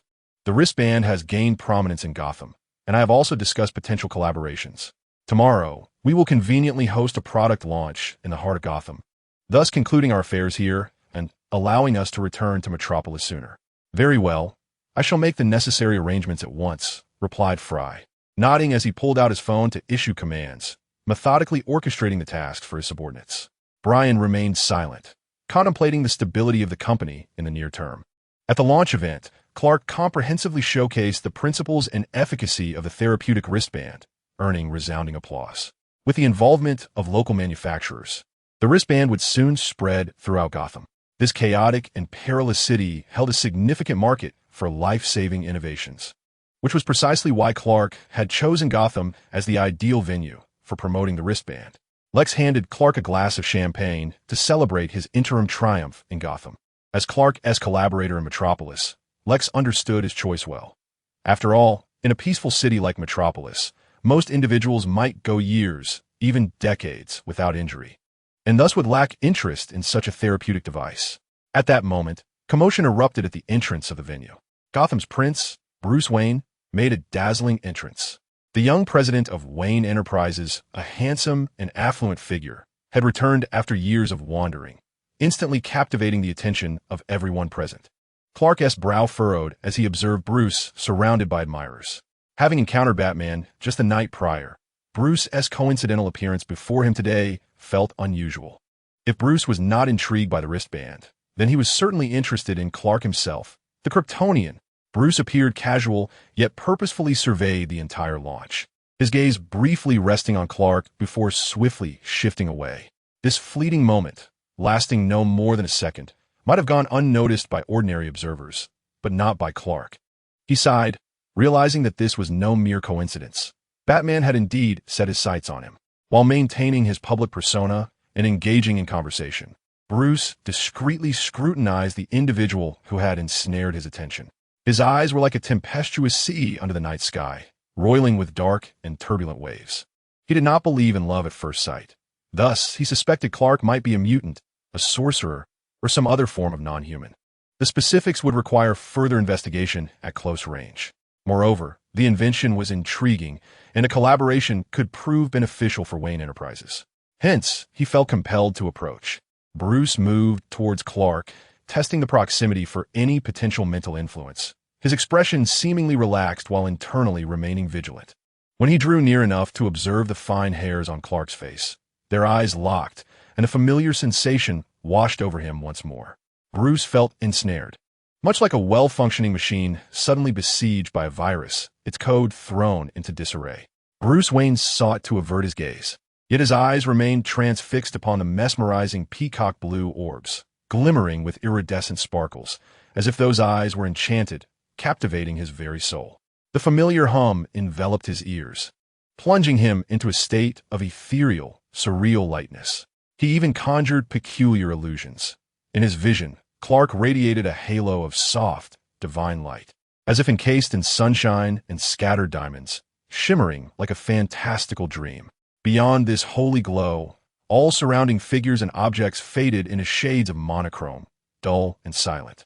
The wristband has gained prominence in Gotham, and I have also discussed potential collaborations. Tomorrow, we will conveniently host a product launch in the heart of Gotham, thus concluding our affairs here and allowing us to return to Metropolis sooner." "Very well. I shall make the necessary arrangements at once," replied Fry, nodding as he pulled out his phone to issue commands, methodically orchestrating the task for his subordinates. Brian remained silent, contemplating the stability of the company in the near term. At the launch event, Clark comprehensively showcased the principles and efficacy of the therapeutic wristband, earning resounding applause. With the involvement of local manufacturers, the wristband would soon spread throughout Gotham. This chaotic and perilous city held a significant market for life-saving innovations, which was precisely why Clark had chosen Gotham as the ideal venue for promoting the wristband. Lex handed Clark a glass of champagne to celebrate his interim triumph in Gotham. As Clark's collaborator in Metropolis, Lex understood his choice well. After all, in a peaceful city like Metropolis, most individuals might go years, even decades, without injury, and thus would lack interest in such a therapeutic device. At that moment, commotion erupted at the entrance of the venue. Gotham's prince, Bruce Wayne, made a dazzling entrance. The young president of Wayne Enterprises, a handsome and affluent figure, had returned after years of wandering, instantly captivating the attention of everyone present. Clark's brow furrowed as he observed Bruce surrounded by admirers. Having encountered Batman just the night prior, Bruce's coincidental appearance before him today felt unusual. If Bruce was not intrigued by the wristband, then he was certainly interested in Clark himself, the Kryptonian. Bruce appeared casual, yet purposefully surveyed the entire launch, his gaze briefly resting on Clark before swiftly shifting away. This fleeting moment, lasting no more than a second, might have gone unnoticed by ordinary observers, but not by Clark. He sighed, realizing that this was no mere coincidence. Batman had indeed set his sights on him. While maintaining his public persona and engaging in conversation, Bruce discreetly scrutinized the individual who had ensnared his attention. His eyes were like a tempestuous sea under the night sky, roiling with dark and turbulent waves. He did not believe in love at first sight. Thus, he suspected Clark might be a mutant, a sorcerer, or some other form of non-human. The specifics would require further investigation at close range. Moreover, the invention was intriguing, and a collaboration could prove beneficial for Wayne Enterprises. Hence, he felt compelled to approach. Bruce moved towards Clark, testing the proximity for any potential mental influence, his expression seemingly relaxed while internally remaining vigilant. When he drew near enough to observe the fine hairs on Clark's face, their eyes locked, and a familiar sensation washed over him once more. Bruce felt ensnared. Much like a well-functioning machine suddenly besieged by a virus, its code thrown into disarray. Bruce Wayne sought to avert his gaze, yet his eyes remained transfixed upon the mesmerizing peacock blue orbs, glimmering with iridescent sparkles, as if those eyes were enchanted, captivating his very soul. The familiar hum enveloped his ears, plunging him into a state of ethereal, surreal lightness. He even conjured peculiar illusions. In his vision, Clark radiated a halo of soft, divine light, as if encased in sunshine and scattered diamonds, shimmering like a fantastical dream. Beyond this holy glow, all surrounding figures and objects faded into shades of monochrome, dull and silent.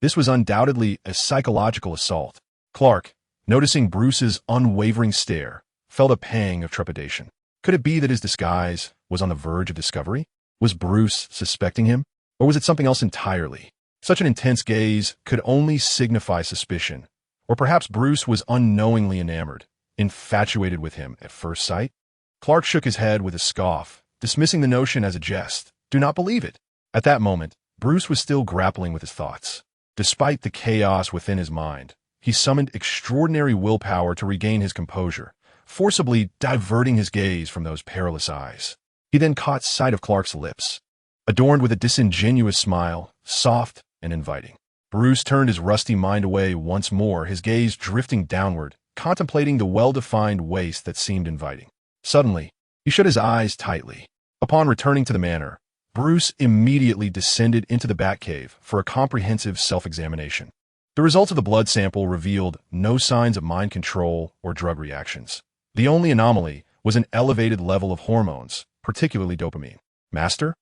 This was undoubtedly a psychological assault. Clark, noticing Bruce's unwavering stare, felt a pang of trepidation. Could it be that his disguise was on the verge of discovery? Was Bruce suspecting him? Or was it something else entirely? Such an intense gaze could only signify suspicion. Or perhaps Bruce was unknowingly enamored, infatuated with him at first sight? Clark shook his head with a scoff, dismissing the notion as a jest. Do not believe it. At that moment, Bruce was still grappling with his thoughts. Despite the chaos within his mind, he summoned extraordinary willpower to regain his composure, forcibly diverting his gaze from those perilous eyes. He then caught sight of Clark's lips, adorned with a disingenuous smile, soft and inviting. Bruce turned his rusty mind away once more, his gaze drifting downward, contemplating the well-defined waist that seemed inviting. Suddenly, he shut his eyes tightly. Upon returning to the manor, Bruce immediately descended into the Batcave for a comprehensive self-examination. The results of the blood sample revealed no signs of mind control or drug reactions. The only anomaly was an elevated level of hormones, particularly dopamine. Master?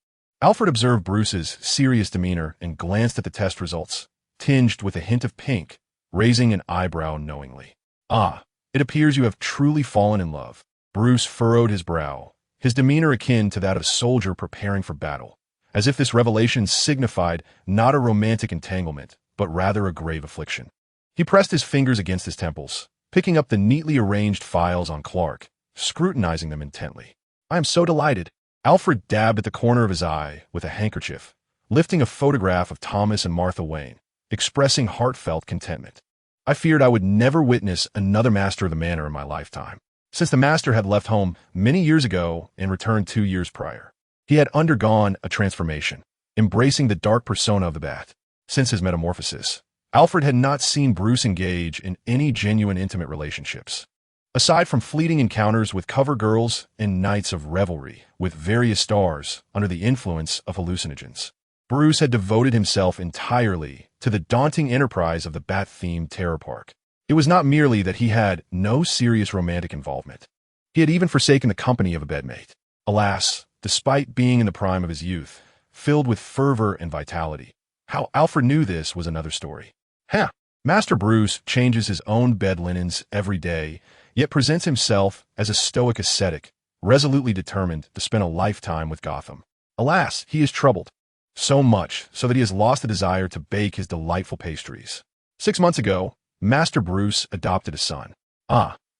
Alfred observed Bruce's serious demeanor and glanced at the test results, tinged with a hint of pink, raising an eyebrow knowingly. Ah, it appears you have truly fallen in love. Bruce furrowed his brow, his demeanor akin to that of a soldier preparing for battle, as if this revelation signified not a romantic entanglement, but rather a grave affliction. He pressed his fingers against his temples, picking up the neatly arranged files on Clark, scrutinizing them intently. I am so delighted. Alfred dabbed at the corner of his eye with a handkerchief, lifting a photograph of Thomas and Martha Wayne, expressing heartfelt contentment. I feared I would never witness another master of the manor in my lifetime. Since the master had left home many years ago and returned 2 years prior, he had undergone a transformation, embracing the dark persona of the Bat. Since his metamorphosis, Alfred had not seen Bruce engage in any genuine intimate relationships. Aside from fleeting encounters with cover girls and nights of revelry with various stars under the influence of hallucinogens, Bruce had devoted himself entirely to the daunting enterprise of the Bat-themed terror park. It was not merely that he had no serious romantic involvement. He had even forsaken the company of a bedmate. Alas, despite being in the prime of his youth, filled with fervor and vitality, how Alfred knew this was another story. Master Bruce changes his own bed linens every day, yet presents himself as a stoic ascetic, resolutely determined to spend a lifetime with Gotham. Alas, he is troubled. So much so that he has lost the desire to bake his delightful pastries. 6 months ago, Master Bruce adopted a son.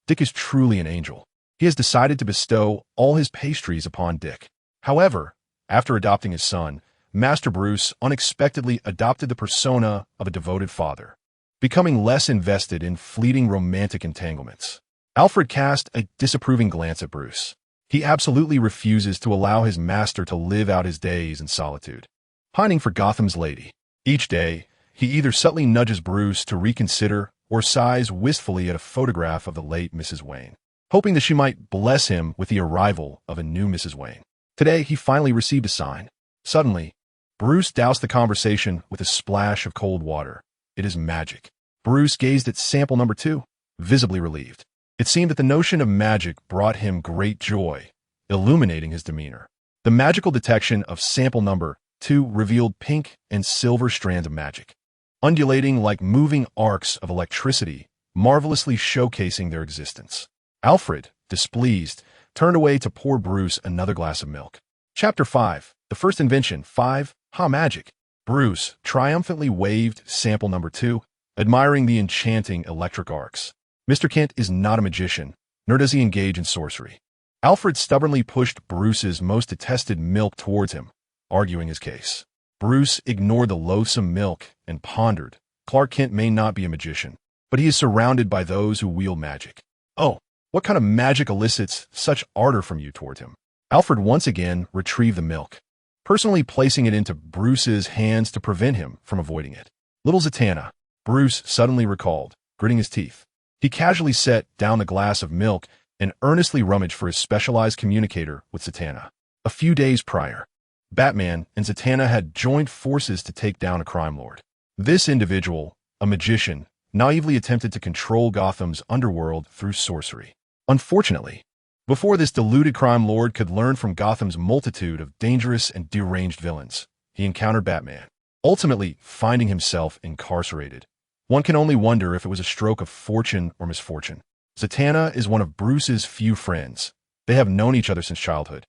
Dick is truly an angel. He has decided to bestow all his pastries upon Dick. However, after adopting his son, Master Bruce unexpectedly adopted the persona of a devoted father, becoming less invested in fleeting romantic entanglements. Alfred cast a disapproving glance at Bruce. He absolutely refuses to allow his master to live out his days in solitude, pining for Gotham's lady. Each day, he either subtly nudges Bruce to reconsider or sighs wistfully at a photograph of the late Mrs. Wayne, hoping that she might bless him with the arrival of a new Mrs. Wayne. Today, he finally received a sign. Suddenly, Bruce doused the conversation with a splash of cold water. It is magic. Bruce gazed at sample number 2, visibly relieved. It seemed that the notion of magic brought him great joy, illuminating his demeanor. The magical detection of sample number 2 revealed pink and silver strands of magic, undulating like moving arcs of electricity, marvelously showcasing their existence. Alfred, displeased, turned away to pour Bruce another glass of milk. Chapter 5, The First Invention 5, Magic. Bruce triumphantly waved sample number 2, admiring the enchanting electric arcs. Mr. Kent is not a magician, nor does he engage in sorcery. Alfred stubbornly pushed Bruce's most detested milk towards him, arguing his case. Bruce ignored the loathsome milk and pondered. Clark Kent may not be a magician, but he is surrounded by those who wield magic. Oh, what kind of magic elicits such ardor from you toward him? Alfred once again retrieved the milk, personally placing it into Bruce's hands to prevent him from avoiding it. Little Zatanna, Bruce suddenly recalled, gritting his teeth. He casually set down the glass of milk and earnestly rummaged for his specialized communicator with Zatanna. A few days prior, Batman and Zatanna had joined forces to take down a crime lord. This individual, a magician, naively attempted to control Gotham's underworld through sorcery. Unfortunately, before this deluded crime lord could learn from Gotham's multitude of dangerous and deranged villains, he encountered Batman, ultimately finding himself incarcerated. One can only wonder if it was a stroke of fortune or misfortune. Zatanna is one of Bruce's few friends. They have known each other since childhood.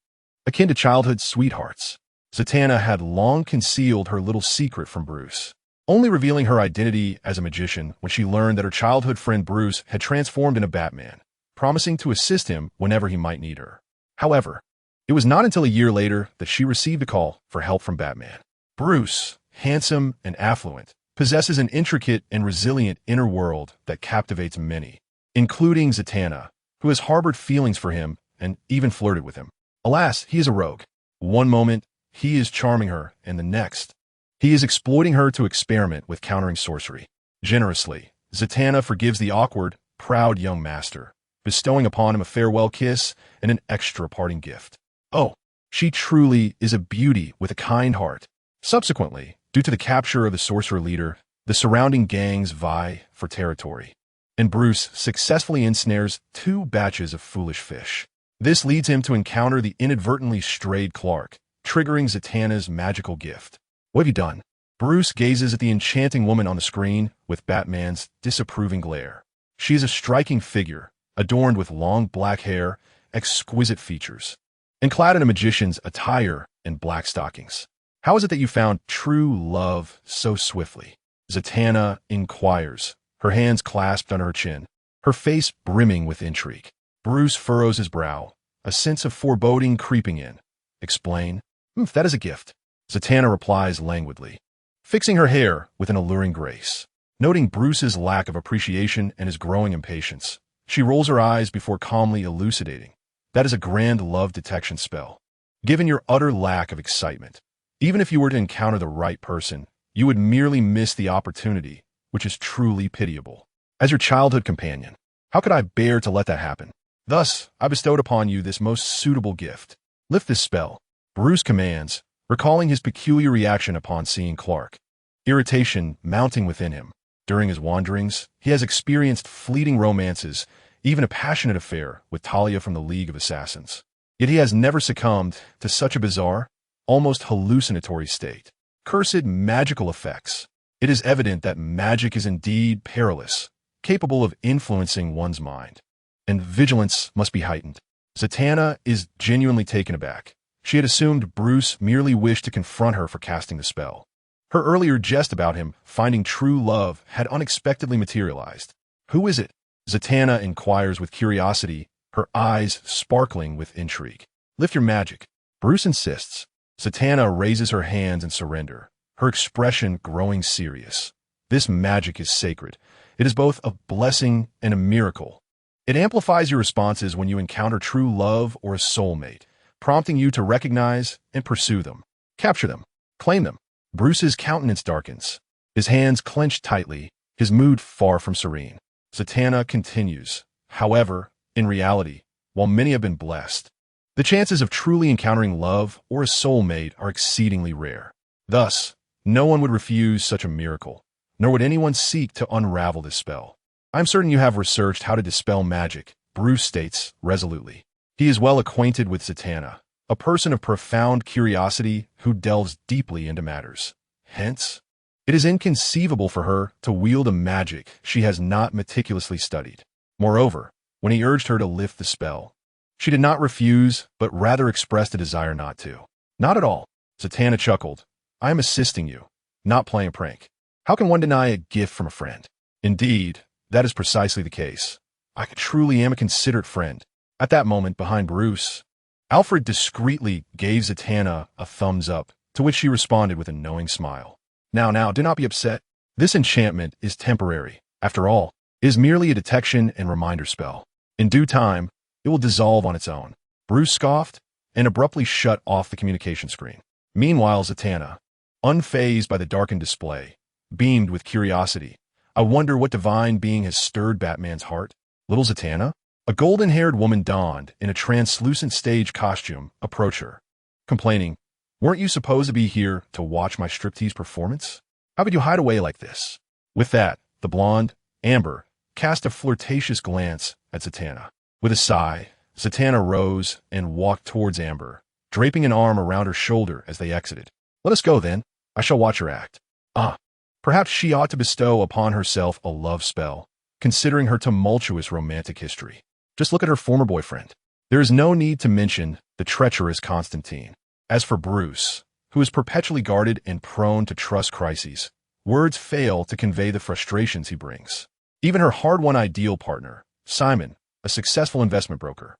Akin to childhood sweethearts, Zatanna had long concealed her little secret from Bruce, only revealing her identity as a magician when she learned that her childhood friend Bruce had transformed into Batman, promising to assist him whenever he might need her. However, it was not until a year later that she received a call for help from Batman. Bruce, handsome and affluent, possesses an intricate and resilient inner world that captivates many, including Zatanna, who has harbored feelings for him and even flirted with him. Alas, he is a rogue. One moment, he is charming her, and the next, he is exploiting her to experiment with countering sorcery. Generously, Zatanna forgives the awkward, proud young master, bestowing upon him a farewell kiss and an extra parting gift. Oh, she truly is a beauty with a kind heart. Subsequently, due to the capture of the sorcerer leader, the surrounding gangs vie for territory, and Bruce successfully ensnares 2 batches of foolish fish. This leads him to encounter the inadvertently strayed Clark, triggering Zatanna's magical gift. What have you done? Bruce gazes at the enchanting woman on the screen with Batman's disapproving glare. She is a striking figure, adorned with long black hair, exquisite features, and clad in a magician's attire and black stockings. How is it that you found true love so swiftly? Zatanna inquires, her hands clasped under her chin, her face brimming with intrigue. Bruce furrows his brow, a sense of foreboding creeping in. Explain. That is a gift. Zatanna replies languidly, fixing her hair with an alluring grace. Noting Bruce's lack of appreciation and his growing impatience, she rolls her eyes before calmly elucidating. That is a grand love detection spell. Given your utter lack of excitement, even if you were to encounter the right person, you would merely miss the opportunity, which is truly pitiable. As your childhood companion, how could I bear to let that happen? Thus, I bestowed upon you this most suitable gift. Lift this spell. Bruce commands, recalling his peculiar reaction upon seeing Clark, irritation mounting within him. During his wanderings, he has experienced fleeting romances, even a passionate affair with Talia from the League of Assassins. Yet he has never succumbed to such a bizarre, almost hallucinatory state. Cursed magical effects. It is evident that magic is indeed perilous, capable of influencing one's mind, and vigilance must be heightened. Zatanna is genuinely taken aback. She had assumed Bruce merely wished to confront her for casting the spell. Her earlier jest about him finding true love had unexpectedly materialized. Who is it? Zatanna inquires with curiosity, her eyes sparkling with intrigue. Lift your magic. Bruce insists. Zatanna raises her hands in surrender, her expression growing serious. This magic is sacred. It is both a blessing and a miracle. It amplifies your responses when you encounter true love or a soulmate, prompting you to recognize and pursue them. Capture them. Claim them. Bruce's countenance darkens, his hands clenched tightly, his mood far from serene. Zatanna continues. However, in reality, while many have been blessed, the chances of truly encountering love or a soulmate are exceedingly rare. Thus, no one would refuse such a miracle, nor would anyone seek to unravel this spell. I'm certain you have researched how to dispel magic, Bruce states resolutely. He is well acquainted with Zatanna, a person of profound curiosity who delves deeply into matters. Hence, it is inconceivable for her to wield a magic she has not meticulously studied. Moreover, when he urged her to lift the spell, she did not refuse, but rather expressed a desire not to. Not at all. Zatanna chuckled. I am assisting you, not playing a prank. How can one deny a gift from a friend? Indeed, that is precisely the case. I truly am a considerate friend. At that moment, behind Bruce, Alfred discreetly gave Zatanna a thumbs up, to which she responded with a knowing smile. Now, do not be upset. This enchantment is temporary. After all, it is merely a detection and reminder spell. In due time, it will dissolve on its own. Bruce scoffed and abruptly shut off the communication screen. Meanwhile, Zatanna, unfazed by the darkened display, beamed with curiosity. I wonder what divine being has stirred Batman's heart. Little Zatanna? A golden-haired woman donned in a translucent stage costume approached her, complaining, Weren't you supposed to be here to watch my striptease performance? How could you hide away like this? With that, the blonde, Amber, cast a flirtatious glance at Zatanna. With a sigh, Zatanna rose and walked towards Amber, draping an arm around her shoulder as they exited. Let us go, then. I shall watch her act. Ah, perhaps she ought to bestow upon herself a love spell, considering her tumultuous romantic history. Just look at her former boyfriend. There is no need to mention the treacherous Constantine. As for Bruce, who is perpetually guarded and prone to trust crises, words fail to convey the frustrations he brings. Even her hard-won ideal partner, Simon, a successful investment broker,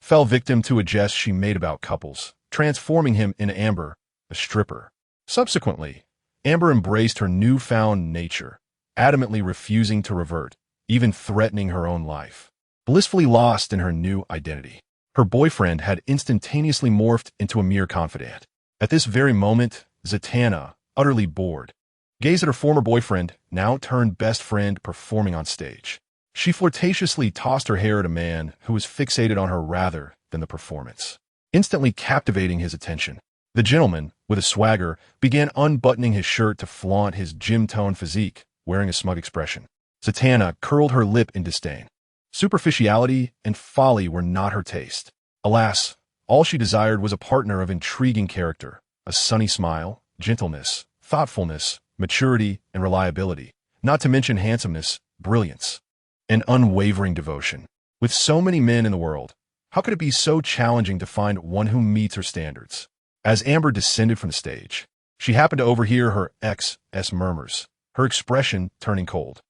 fell victim to a jest she made about couples, transforming him into Amber, a stripper. Subsequently, Amber embraced her newfound nature, adamantly refusing to revert, even threatening her own life. Blissfully lost in her new identity, her boyfriend had instantaneously morphed into a mere confidant. At this very moment, Zatanna, utterly bored, gazed at her former boyfriend, now turned best friend, performing on stage. She flirtatiously tossed her hair at a man who was fixated on her rather than the performance, instantly captivating his attention. The gentleman, with a swagger, began unbuttoning his shirt to flaunt his gym-toned physique, wearing a smug expression. Zatanna curled her lip in disdain. Superficiality and folly were not her taste. Alas, all she desired was a partner of intriguing character, a sunny smile, gentleness, thoughtfulness, maturity, and reliability, not to mention handsomeness, brilliance, and unwavering devotion. With so many men in the world, how could it be so challenging to find one who meets her standards? As Amber descended from the stage, she happened to overhear her ex's murmurs, her expression turning cold.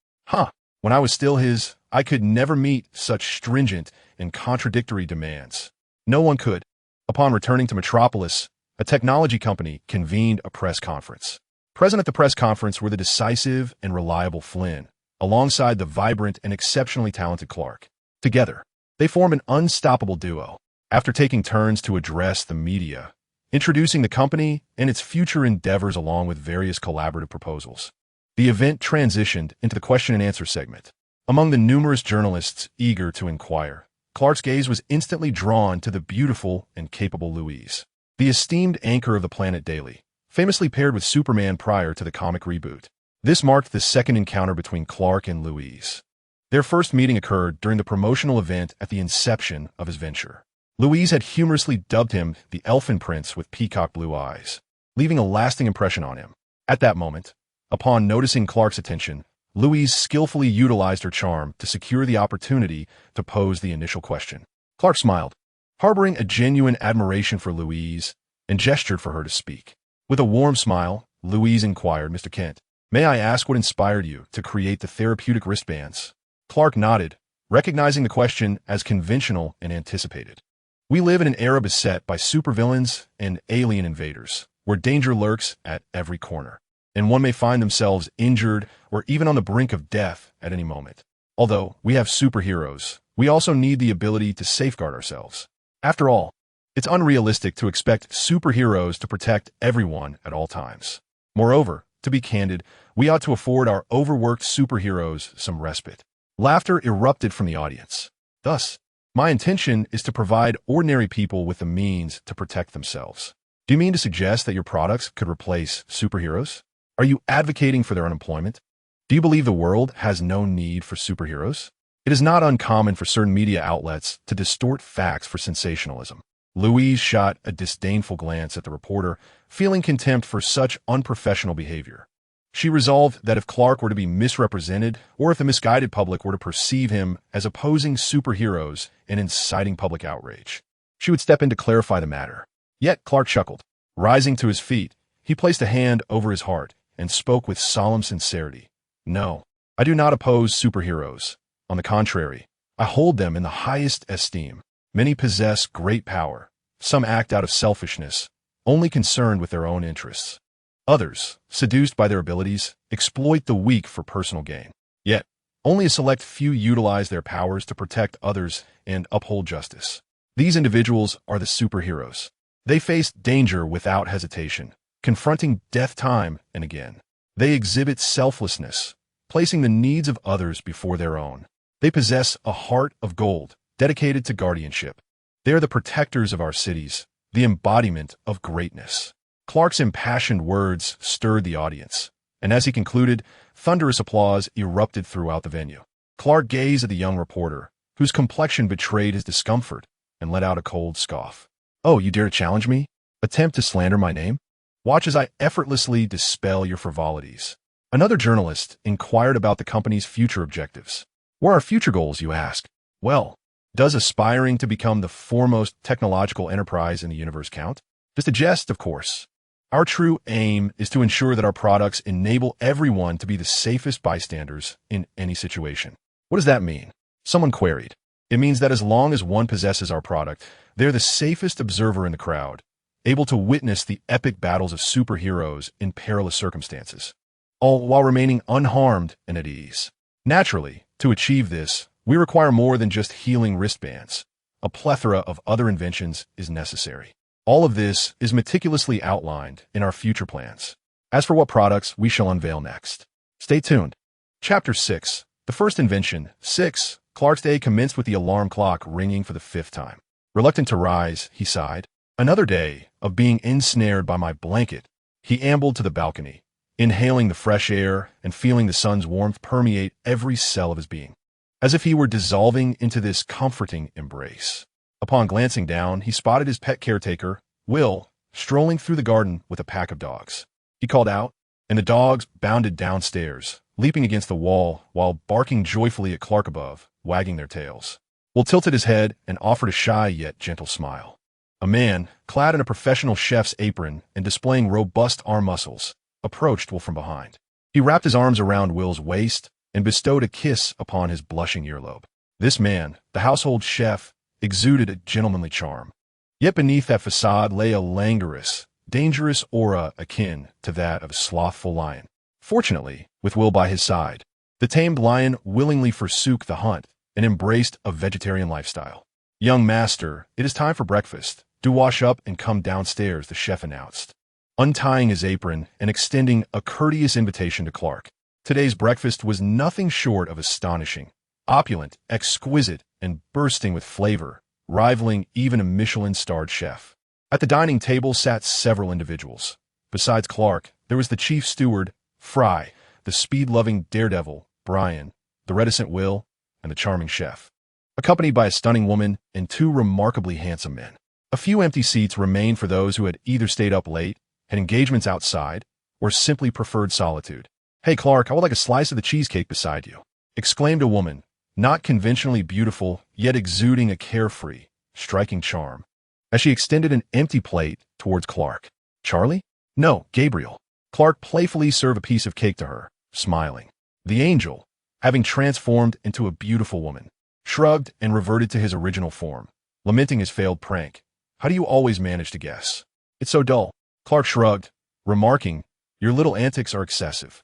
When I was still his, I could never meet such stringent and contradictory demands. No one could. Upon returning to Metropolis, a technology company convened a press conference. Present at the press conference were the decisive and reliable Flynn, alongside the vibrant and exceptionally talented Clark. Together, they form an unstoppable duo. After taking turns to address the media, introducing the company and its future endeavors along with various collaborative proposals, the event transitioned into the question and answer segment. Among the numerous journalists eager to inquire, Clark's gaze was instantly drawn to the beautiful and capable Louise, the esteemed anchor of the Planet Daily, famously paired with Superman prior to the comic reboot. This marked the second encounter between Clark and Louise. Their first meeting occurred during the promotional event at the inception of his venture. Louise had humorously dubbed him the Elfin Prince with peacock blue eyes, leaving a lasting impression on him. At that moment, upon noticing Clark's attention, Louise skillfully utilized her charm to secure the opportunity to pose the initial question. Clark smiled, harboring a genuine admiration for Louise, and gestured for her to speak. With a warm smile, Louise inquired, "Mr. Kent, may I ask what inspired you to create the therapeutic wristbands?" Clark nodded, recognizing the question as conventional and anticipated. "We live in an era beset by supervillains and alien invaders, where danger lurks at every corner, and one may find themselves injured or even on the brink of death at any moment. Although we have superheroes, we also need the ability to safeguard ourselves. After all, it's unrealistic to expect superheroes to protect everyone at all times. Moreover, to be candid, we ought to afford our overworked superheroes some respite." Laughter erupted from the audience. "Thus, my intention is to provide ordinary people with the means to protect themselves." Do you mean to suggest that your products could replace superheroes? Are you advocating for their unemployment? Do you believe the world has no need for superheroes? It is not uncommon for certain media outlets to distort facts for sensationalism. Louise shot a disdainful glance at the reporter, feeling contempt for such unprofessional behavior. She resolved that if Clark were to be misrepresented, or if the misguided public were to perceive him as opposing superheroes and inciting public outrage, she would step in to clarify the matter. Yet Clark chuckled. Rising to his feet, he placed a hand over his heart and spoke with solemn sincerity. "No, I do not oppose superheroes. On the contrary, I hold them in the highest esteem. Many possess great power. Some act out of selfishness, only concerned with their own interests. Others, seduced by their abilities, exploit the weak for personal gain. Yet, only a select few utilize their powers to protect others and uphold justice. These individuals are the superheroes. They face danger without hesitation, confronting death time and again. They exhibit selflessness, placing the needs of others before their own. They possess a heart of gold, dedicated to guardianship. They are the protectors of our cities, the embodiment of greatness." Clark's impassioned words stirred the audience, And as he concluded, thunderous applause erupted throughout the venue. Clark gazed at the young reporter, whose complexion betrayed his discomfort, and let out a cold scoff. "Oh, you dare to challenge me? Attempt to slander my name? Watch as I effortlessly dispel your frivolities." Another journalist inquired about the company's future objectives. "What are future goals, you ask? Well, does aspiring to become the foremost technological enterprise in the universe count? Just a jest, of course. Our true aim is to ensure that our products enable everyone to be the safest bystanders in any situation." "What does that mean?" someone queried. "It means that as long as one possesses our product, they're the safest observer in the crowd, able to witness the epic battles of superheroes in perilous circumstances, all while remaining unharmed and at ease. Naturally, to achieve this, we require more than just healing wristbands. A plethora of other inventions is necessary. All of this is meticulously outlined in our future plans. As for what products we shall unveil next, stay tuned." Chapter 6. The first invention. 6. Clark's day commenced with the alarm clock ringing for the 5th time. Reluctant to rise, he sighed. Another day of being ensnared by my blanket. He ambled to the balcony, inhaling the fresh air and feeling the sun's warmth permeate every cell of his being, as if he were dissolving into this comforting embrace. Upon glancing down, he spotted his pet caretaker, Will, strolling through the garden with a pack of dogs. He called out, and the dogs bounded downstairs, leaping against the wall while barking joyfully at Clark above, wagging their tails. Will tilted his head and offered a shy yet gentle smile. A man, clad in a professional chef's apron and displaying robust arm muscles, approached Will from behind. He wrapped his arms around Will's waist and bestowed a kiss upon his blushing earlobe. This man, the household chef, exuded a gentlemanly charm. Yet beneath that facade lay a languorous, dangerous aura akin to that of a slothful lion. Fortunately, with Will by his side, the tamed lion willingly forsook the hunt and embraced a vegetarian lifestyle. "Young master, it is time for breakfast. Do wash up and come downstairs," the chef announced, untying his apron and extending a courteous invitation to Clark. Today's breakfast was nothing short of astonishing, opulent, exquisite, and bursting with flavor, rivaling even a Michelin-starred chef. At the dining table sat several individuals. Besides Clark, there was the chief steward, Fry, the speed-loving daredevil, Brian, the reticent Will, and the charming chef, accompanied by a stunning woman and 2 remarkably handsome men. A few empty seats remained for those who had either stayed up late, had engagements outside, or simply preferred solitude. "Hey, Clark, I would like a slice of the cheesecake beside you," exclaimed a woman, not conventionally beautiful, yet exuding a carefree, striking charm, as she extended an empty plate towards Clark. "Charlie?" "No, Gabriel." Clark playfully served a piece of cake to her, smiling. The angel, having transformed into a beautiful woman, shrugged and reverted to his original form, lamenting his failed prank. "How do you always manage to guess?" "It's so dull." Clark shrugged, remarking, "Your little antics are excessive."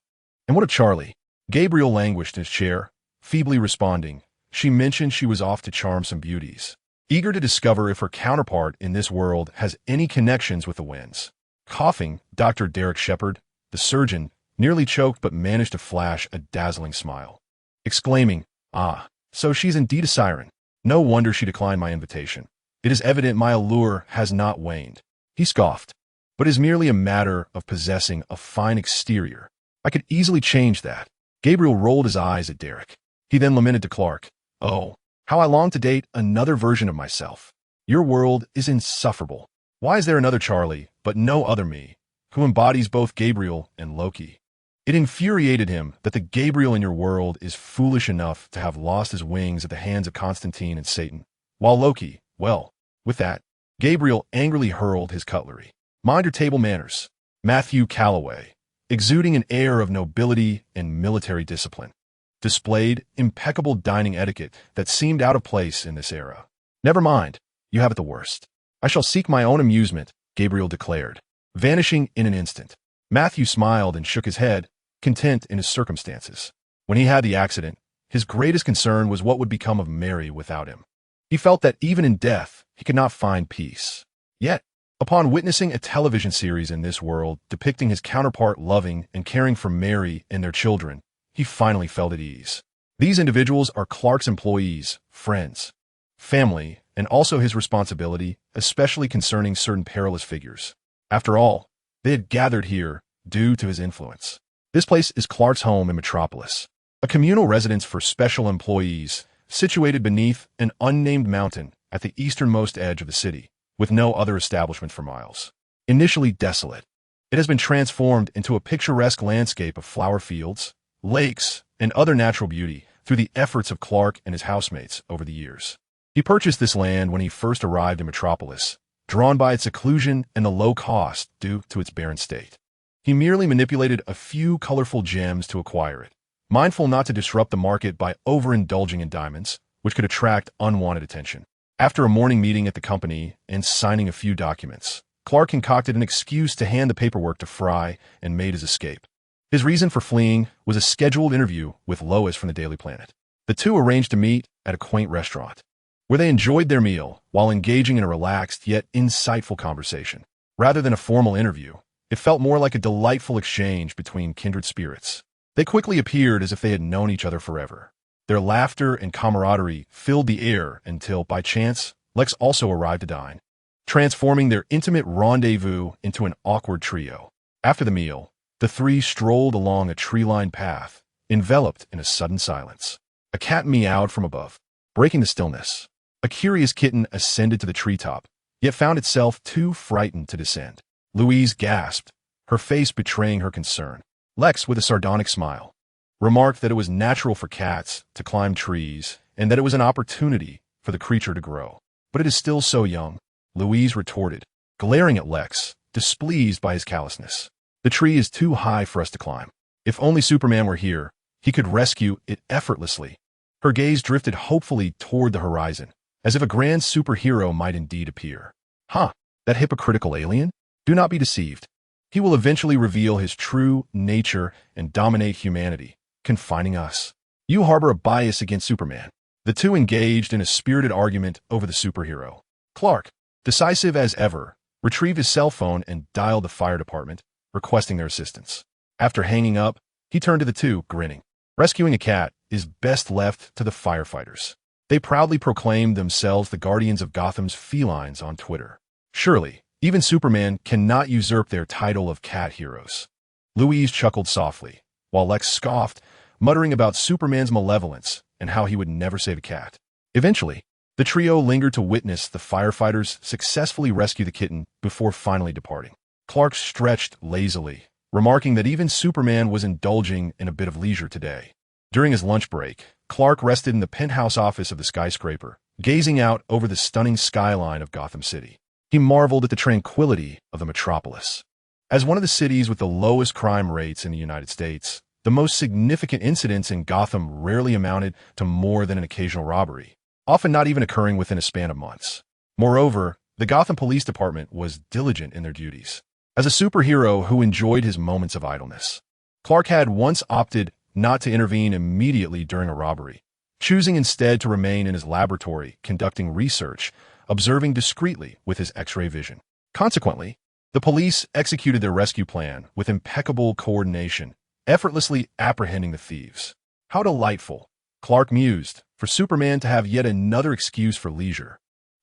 "And what of Charlie?" Gabriel languished in his chair, feebly responding. She mentioned she was off to charm some beauties, eager to discover if her counterpart in this world has any connections with the winds. Coughing, Dr. Derek Shepard, the surgeon, nearly choked but managed to flash a dazzling smile, exclaiming, "Ah, so she's indeed a siren. No wonder she declined my invitation. It is evident my allure has not waned." He scoffed. "But it is merely a matter of possessing a fine exterior. I could easily change that." Gabriel rolled his eyes at Derek. He then lamented to Clark, "Oh, how I long to date another version of myself. Your world is insufferable. Why is there another Charlie, but no other me, who embodies both Gabriel and Loki?" It infuriated him that the Gabriel in your world is foolish enough to have lost his wings at the hands of Constantine and Satan, while Loki, well, with that, Gabriel angrily hurled his cutlery. "Mind your table manners." Matthew Calloway, exuding an air of nobility and military discipline, displayed impeccable dining etiquette that seemed out of place in this era. "Never mind, you have it the worst. I shall seek my own amusement," Gabriel declared, vanishing in an instant. Matthew smiled and shook his head, content in his circumstances. When he had the accident, his greatest concern was what would become of Mary without him. He felt that even in death, he could not find peace. Yet, upon witnessing a television series in this world depicting his counterpart loving and caring for Mary and their children, he finally felt at ease. These individuals are Clark's employees, friends, family, and also his responsibility, especially concerning certain perilous figures. After all, they had gathered here due to his influence. This place is Clark's home in Metropolis, a communal residence for special employees, situated beneath an unnamed mountain at the easternmost edge of the city, with no other establishment for miles. Initially desolate, it has been transformed into a picturesque landscape of flower fields, lakes, and other natural beauty through the efforts of Clark and his housemates over the years. He purchased this land when he first arrived in Metropolis, drawn by its seclusion and the low cost due to its barren state. He merely manipulated a few colorful gems to acquire it, mindful not to disrupt the market by overindulging in diamonds, which could attract unwanted attention. After a morning meeting at the company and signing a few documents, Clark concocted an excuse to hand the paperwork to Fry and made his escape. His reason for fleeing was a scheduled interview with Lois from the Daily Planet. The two arranged to meet at a quaint restaurant, where they enjoyed their meal while engaging in a relaxed yet insightful conversation. Rather than a formal interview, it felt more like a delightful exchange between kindred spirits. They quickly appeared as if they had known each other forever. Their laughter and camaraderie filled the air until, by chance, Lex also arrived to dine, transforming their intimate rendezvous into an awkward trio. After the meal, the three strolled along a tree-lined path, enveloped in a sudden silence. A cat meowed from above, breaking the stillness. A curious kitten ascended to the treetop, yet found itself too frightened to descend. Louise gasped, her face betraying her concern. Lex, with a sardonic smile, remarked that it was natural for cats to climb trees and that it was an opportunity for the creature to grow. But it is still so young, Louise retorted, glaring at Lex, displeased by his callousness. The tree is too high for us to climb. If only Superman were here, he could rescue it effortlessly. Her gaze drifted hopefully toward the horizon, as if a grand superhero might indeed appear. Huh, that hypocritical alien? Do not be deceived. He will eventually reveal his true nature and dominate humanity, confining us. You harbor a bias against Superman. The two engaged in a spirited argument over the superhero. Clark, decisive as ever, retrieved his cell phone and dialed the fire department, requesting their assistance. After hanging up, he turned to the two, grinning. Rescuing a cat is best left to the firefighters. They proudly proclaimed themselves the guardians of Gotham's felines on Twitter. Surely, even Superman cannot usurp their title of cat heroes. Louise chuckled softly, while Lex scoffed, muttering about Superman's malevolence and how he would never save a cat. Eventually, the trio lingered to witness the firefighters successfully rescue the kitten before finally departing. Clark stretched lazily, remarking that even Superman was indulging in a bit of leisure today. During his lunch break, Clark rested in the penthouse office of the skyscraper, gazing out over the stunning skyline of Gotham City. He marveled at the tranquility of the metropolis. As one of the cities with the lowest crime rates in the United States, the most significant incidents in Gotham rarely amounted to more than an occasional robbery, often not even occurring within a span of months. Moreover, the Gotham Police Department was diligent in their duties. As a superhero who enjoyed his moments of idleness, Clark had once opted not to intervene immediately during a robbery, choosing instead to remain in his laboratory conducting research, observing discreetly with his X-ray vision. Consequently, the police executed their rescue plan with impeccable coordination, effortlessly apprehending the thieves. How delightful, Clark mused, for Superman to have yet another excuse for leisure.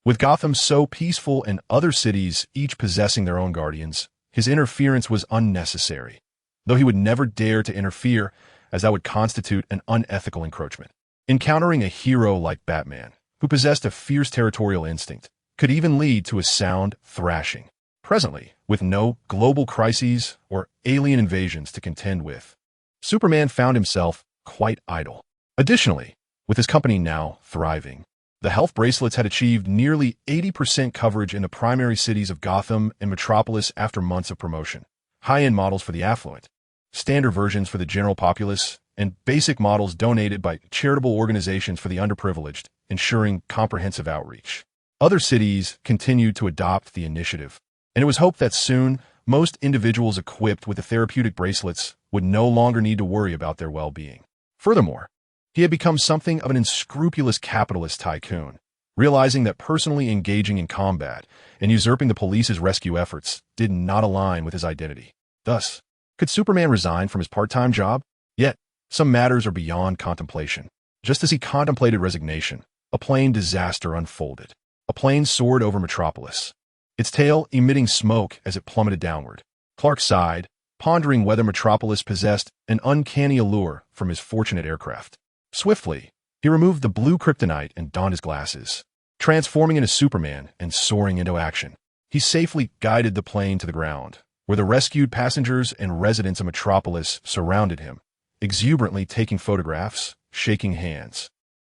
With Gotham so peaceful and other cities each possessing their own guardians, his interference was unnecessary, though he would never dare to interfere, as that would constitute an unethical encroachment. Encountering a hero like Batman, who possessed a fierce territorial instinct, could even lead to a sound thrashing. Presently, with no global crises or alien invasions to contend with, Superman found himself quite idle. Additionally, with his company now thriving, the health bracelets had achieved nearly 80% coverage in the primary cities of Gotham and Metropolis after months of promotion. High-end models for the affluent, standard versions for the general populace, and basic models donated by charitable organizations for the underprivileged, ensuring comprehensive outreach. Other cities continued to adopt the initiative, and it was hoped that soon most individuals equipped with the therapeutic bracelets would no longer need to worry about their well-being. Furthermore, he had become something of an unscrupulous capitalist tycoon, realizing that personally engaging in combat and usurping the police's rescue efforts did not align with his identity. Thus, could Superman resign from his part-time job? Yet, some matters are beyond contemplation. Just as he contemplated resignation, a plain disaster unfolded. A plane soared over Metropolis, its tail emitting smoke as it plummeted downward. Clark sighed, pondering whether Metropolis possessed an uncanny allure from his fortunate aircraft. Swiftly, he removed the blue kryptonite and donned his glasses. Transforming into Superman and soaring into action, he safely guided the plane to the ground, where the rescued passengers and residents of Metropolis surrounded him, exuberantly taking photographs, shaking hands.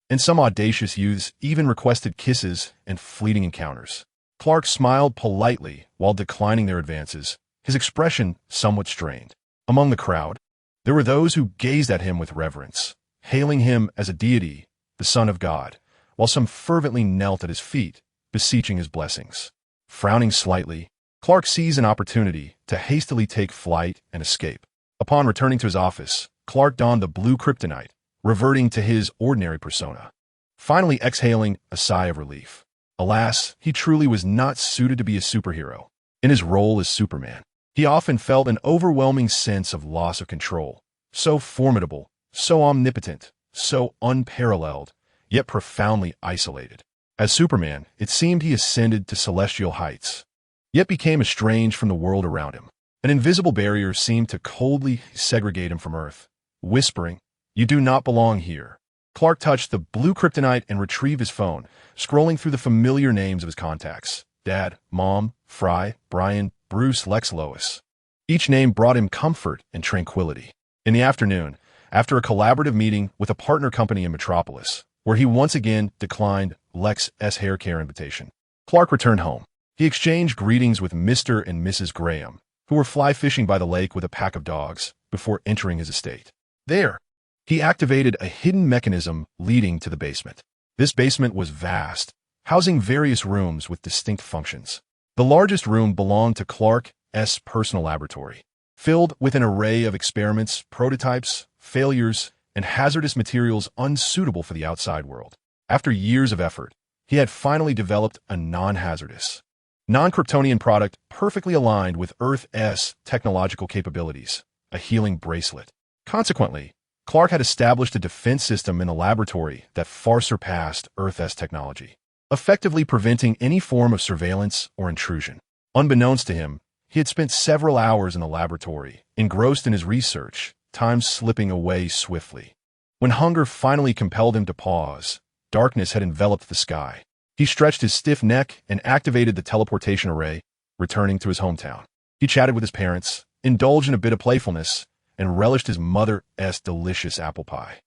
And some audacious youths even requested kisses and fleeting encounters. Clark smiled politely while declining their advances, his expression somewhat strained. Among the crowd, there were those who gazed at him with reverence, hailing him as a deity, the Son of God, while some fervently knelt at his feet, beseeching his blessings. Frowning slightly, Clark seized an opportunity to hastily take flight and escape. Upon returning to his office, Clark donned the blue kryptonite, reverting to his ordinary persona, finally exhaling a sigh of relief. Alas, he truly was not suited to be a superhero. In his role as Superman, he often felt an overwhelming sense of loss of control, so formidable, so omnipotent, so unparalleled, yet profoundly isolated. As Superman, it seemed he ascended to celestial heights, yet became estranged from the world around him. An invisible barrier seemed to coldly segregate him from Earth, whispering, "You do not belong here." Clark touched the blue kryptonite and retrieved his phone, scrolling through the familiar names of his contacts: Dad, Mom, Fry, Brian, Bruce, Lex, Lois. Each name brought him comfort and tranquility. In the afternoon, after a collaborative meeting with a partner company in Metropolis, where he once again declined Lex's hair care invitation, Clark returned home. He exchanged greetings with Mr. and Mrs. Graham, who were fly fishing by the lake with a pack of dogs, before entering his estate. There, he activated a hidden mechanism leading to the basement. This basement was vast, housing various rooms with distinct functions. The largest room belonged to Clark's personal laboratory, filled with an array of experiments, prototypes, failures, and hazardous materials unsuitable for the outside world. After years of effort, he had finally developed a non-hazardous, non-Kryptonian product perfectly aligned with Earth's technological capabilities, a healing bracelet. Consequently, Clark had established a defense system in the laboratory that far surpassed Earth's technology, effectively preventing any form of surveillance or intrusion. Unbeknownst to him, he had spent several hours in the laboratory, engrossed in his research, time slipping away swiftly. When hunger finally compelled him to pause, darkness had enveloped the sky. He stretched his stiff neck and activated the teleportation array, returning to his hometown. He chatted with his parents, indulged in a bit of playfulness, and relished his mother's delicious apple pie.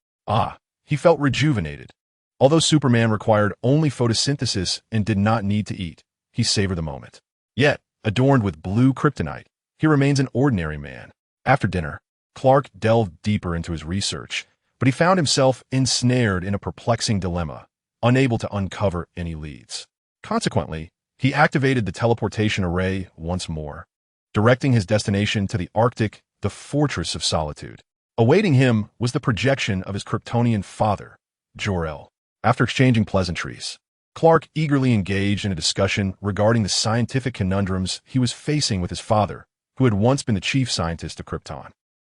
He felt rejuvenated. Although Superman required only photosynthesis and did not need to eat, he savored the moment. Yet, adorned with blue kryptonite, he remains an ordinary man. After dinner, Clark delved deeper into his research, but he found himself ensnared in a perplexing dilemma, unable to uncover any leads. Consequently, he activated the teleportation array once more, directing his destination to the Arctic, the Fortress of Solitude. Awaiting him was the projection of his Kryptonian father, Jor-El. After exchanging pleasantries, Clark eagerly engaged in a discussion regarding the scientific conundrums he was facing with his father, who had once been the chief scientist of Krypton.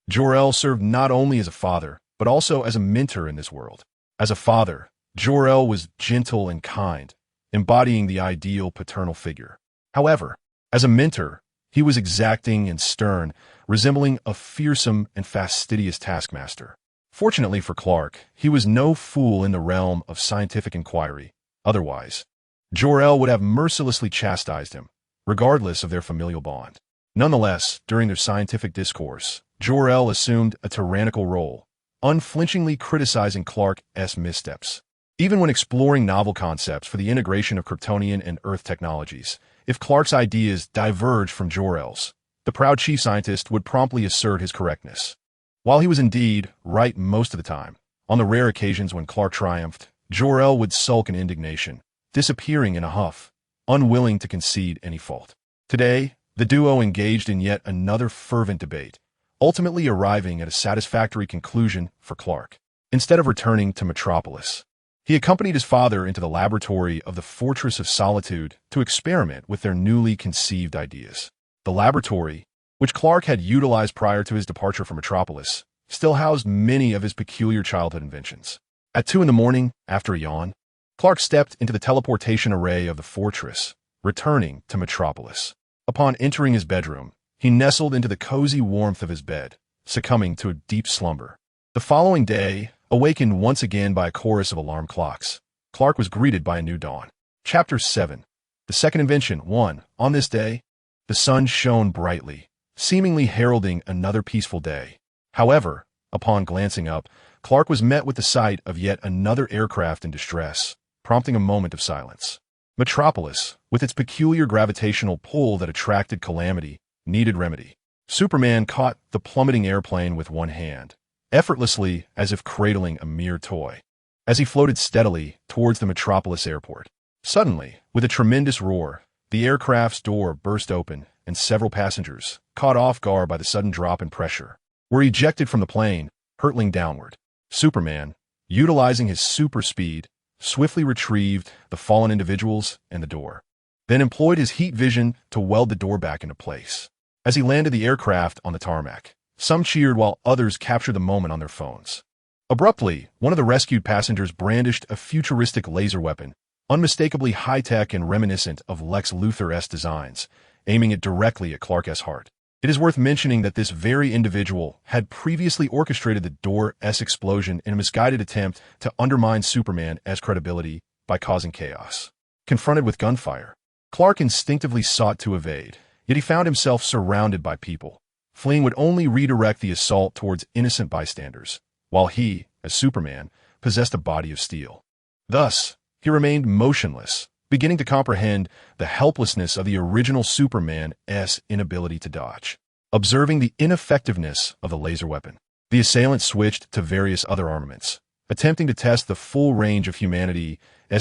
Jor-El served not only as a father, but also as a mentor in this world. As a father, Jor-El was gentle and kind, embodying the ideal paternal figure. However, as a mentor, he was exacting and stern, resembling a fearsome and fastidious taskmaster. Fortunately for Clark, he was no fool in the realm of scientific inquiry. Otherwise, Jor-El would have mercilessly chastised him, regardless of their familial bond. Nonetheless, during their scientific discourse, Jor-El assumed a tyrannical role, unflinchingly criticizing Clark's missteps. Even when exploring novel concepts for the integration of Kryptonian and Earth technologies, if Clark's ideas diverged from Jor-El's, the proud chief scientist would promptly assert his correctness. While he was indeed right most of the time, on the rare occasions when Clark triumphed, Jor-El would sulk in indignation, disappearing in a huff, unwilling to concede any fault. Today, the duo engaged in yet another fervent debate, ultimately arriving at a satisfactory conclusion for Clark. Instead of returning to Metropolis, he accompanied his father into the laboratory of the Fortress of Solitude to experiment with their newly conceived ideas. The laboratory, which Clark had utilized prior to his departure from Metropolis, still housed many of his peculiar childhood inventions. At 2 a.m, after a yawn, Clark stepped into the teleportation array of the fortress, returning to Metropolis. Upon entering his bedroom, he nestled into the cozy warmth of his bed, succumbing to a deep slumber. The following day, awakened once again by a chorus of alarm clocks, Clark was greeted by a new dawn. Chapter 7. The Second Invention 1. On this day, the sun shone brightly, seemingly heralding another peaceful day. However, upon glancing up, Clark was met with the sight of yet another aircraft in distress, prompting a moment of silence. Metropolis, with its peculiar gravitational pull that attracted calamity, needed remedy. Superman caught the plummeting airplane with one hand, effortlessly as if cradling a mere toy. As he floated steadily towards the Metropolis airport, suddenly, with a tremendous roar, the aircraft's door burst open and several passengers, caught off guard by the sudden drop in pressure, were ejected from the plane, hurtling downward. Superman, utilizing his super speed, swiftly retrieved the fallen individuals and the door, then employed his heat vision to weld the door back into place. As he landed the aircraft on the tarmac, some cheered while others captured the moment on their phones. Abruptly, one of the rescued passengers brandished a futuristic laser weapon, unmistakably high-tech and reminiscent of Lex Luthor's designs, aiming it directly at Clark's heart. It is worth mentioning that this very individual had previously orchestrated the door's explosion in a misguided attempt to undermine Superman's credibility by causing chaos. Confronted with gunfire, Clark instinctively sought to evade, yet he found himself surrounded by people. Fleeing would only redirect the assault towards innocent bystanders, while he, as Superman, possessed a body of steel. Thus, he remained motionless, beginning to comprehend the helplessness of the original Superman's inability to dodge. Observing the ineffectiveness of the laser weapon, the assailant switched to various other armaments, attempting to test the full range of humanity's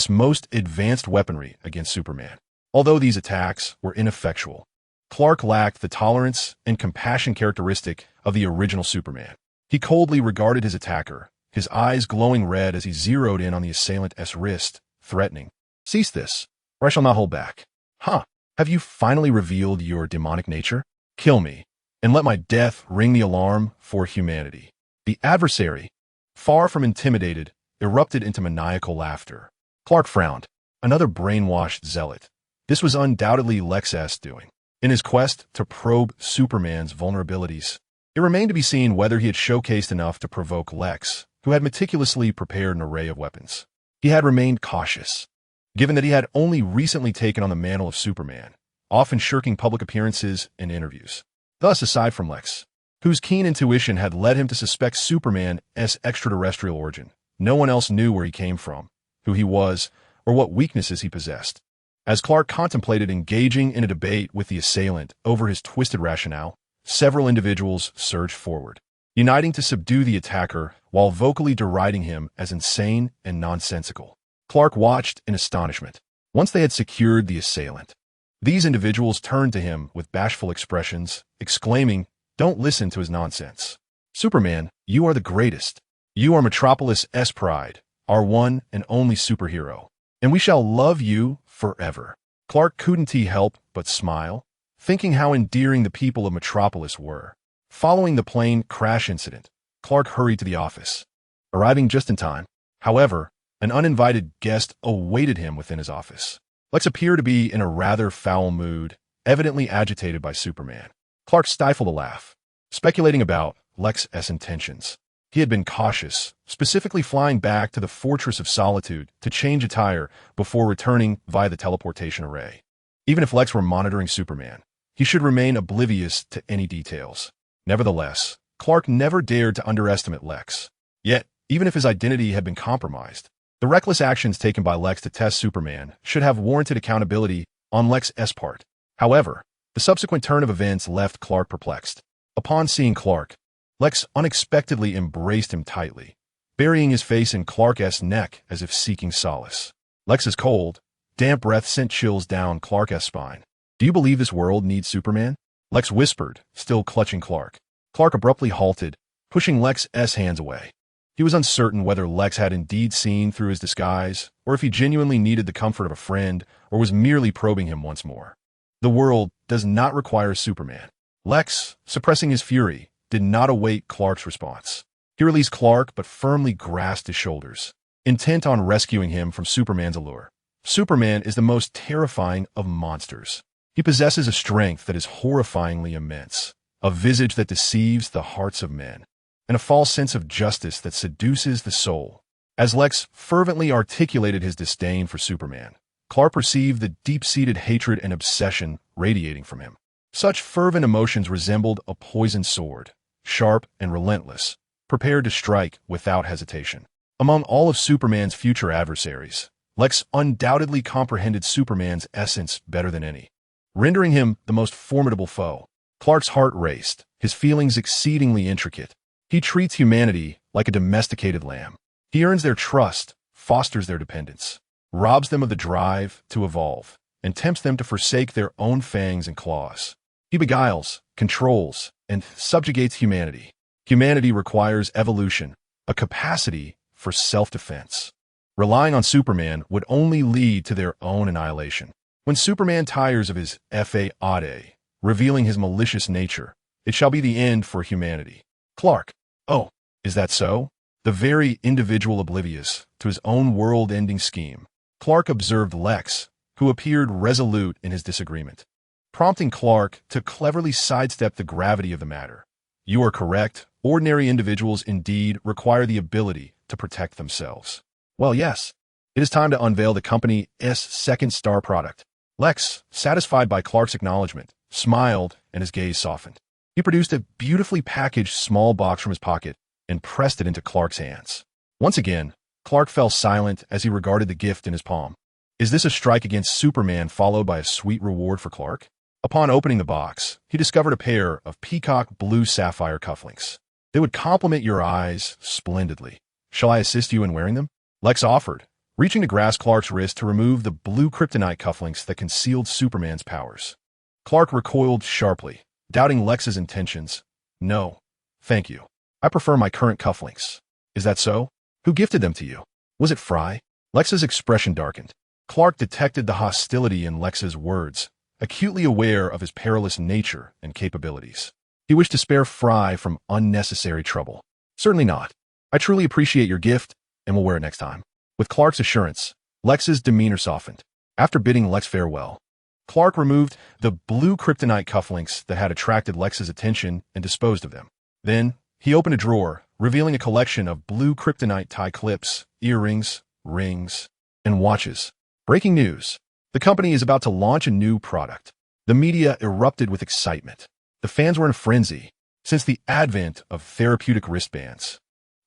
most advanced weaponry against Superman. Although these attacks were ineffectual, Clark lacked the tolerance and compassion characteristic of the original Superman. He coldly regarded his attacker, his eyes glowing red as he zeroed in on the assailant's wrist, threatening, "Cease this, or I shall not hold back. Have you finally revealed your demonic nature? Kill me, and let my death ring the alarm for humanity." The adversary, far from intimidated, erupted into maniacal laughter. Clark frowned. Another brainwashed zealot. This was undoubtedly Lex's doing. In his quest to probe Superman's vulnerabilities, it remained to be seen whether he had showcased enough to provoke Lex, who had meticulously prepared an array of weapons. He had remained cautious, given that he had only recently taken on the mantle of Superman, often shirking public appearances and interviews. Thus, aside from Lex, whose keen intuition had led him to suspect Superman's extraterrestrial origin, no one else knew where he came from, who he was, or what weaknesses he possessed. As Clark contemplated engaging in a debate with the assailant over his twisted rationale, several individuals surged forward, uniting to subdue the attacker while vocally deriding him as insane and nonsensical. Clark watched in astonishment. Once they had secured the assailant, these individuals turned to him with bashful expressions, exclaiming, "Don't listen to his nonsense. Superman, you are the greatest. You are Metropolis' pride, our one and only superhero, and we shall love you forever." Clark couldn't help but smile, thinking how endearing the people of Metropolis were. Following the plane crash incident, Clark hurried to the office, arriving just in time. However, an uninvited guest awaited him within his office. Lex appeared to be in a rather foul mood, evidently agitated by Superman. Clark stifled a laugh, speculating about Lex's intentions. He had been cautious, specifically flying back to the Fortress of Solitude to change attire before returning via the teleportation array. Even if Lex were monitoring Superman, he should remain oblivious to any details. Nevertheless, Clark never dared to underestimate Lex. Yet, even if his identity had been compromised, the reckless actions taken by Lex to test Superman should have warranted accountability on Lex's part. However, the subsequent turn of events left Clark perplexed. Upon seeing Clark, Lex unexpectedly embraced him tightly, burying his face in Clark's neck as if seeking solace. Lex's cold, damp breath sent chills down Clark's spine. "Do you believe this world needs Superman?" Lex whispered, still clutching Clark. Clark abruptly halted, pushing Lex's hands away. He was uncertain whether Lex had indeed seen through his disguise, or if he genuinely needed the comfort of a friend, or was merely probing him once more. The world does not require Superman. Lex, suppressing his fury, did not await Clark's response. He released Clark but firmly grasped his shoulders, intent on rescuing him from Superman's allure. Superman is the most terrifying of monsters. He possesses a strength that is horrifyingly immense, a visage that deceives the hearts of men, and a false sense of justice that seduces the soul. As Lex fervently articulated his disdain for Superman, Clark perceived the deep-seated hatred and obsession radiating from him. Such fervent emotions resembled a poisoned sword, sharp and relentless, prepared to strike without hesitation. Among all of Superman's future adversaries, Lex undoubtedly comprehended Superman's essence better than any, rendering him the most formidable foe. Clark's heart raced, his feelings exceedingly intricate. He treats humanity like a domesticated lamb. He earns their trust, fosters their dependence, robs them of the drive to evolve, and tempts them to forsake their own fangs and claws. He beguiles, controls, and subjugates humanity. Humanity requires evolution, a capacity for self-defense. Relying on Superman would only lead to their own annihilation. When Superman tires of his fade, revealing his malicious nature, it shall be the end for humanity. Clark, oh, is that so? The very individual oblivious to his own world-ending scheme. Clark observed Lex, who appeared resolute in his disagreement, prompting Clark to cleverly sidestep the gravity of the matter. You are correct. Ordinary individuals indeed require the ability to protect themselves. Well, yes, it is time to unveil the company's second star product. Lex, satisfied by Clark's acknowledgement, smiled and his gaze softened. He produced a beautifully packaged small box from his pocket and pressed it into Clark's hands. Once again, Clark fell silent as he regarded the gift in his palm. Is this a strike against Superman followed by a sweet reward for Clark? Upon opening the box, he discovered a pair of peacock blue sapphire cufflinks. They would complement your eyes splendidly. Shall I assist you in wearing them? Lex offered, reaching to grasp Clark's wrist to remove the blue kryptonite cufflinks that concealed Superman's powers. Clark recoiled sharply, doubting Lex's intentions. No, thank you. I prefer my current cufflinks. Is that so? Who gifted them to you? Was it Fry? Lex's expression darkened. Clark detected the hostility in Lex's words, acutely aware of his perilous nature and capabilities. He wished to spare Fry from unnecessary trouble. Certainly not. I truly appreciate your gift, and will wear it next time. With Clark's assurance, Lex's demeanor softened. After bidding Lex farewell, Clark removed the blue kryptonite cufflinks that had attracted Lex's attention and disposed of them. Then, he opened a drawer, revealing a collection of blue kryptonite tie clips, earrings, rings, and watches. Breaking news. The company is about to launch a new product. The media erupted with excitement. The fans were in a frenzy. Since the advent of therapeutic wristbands,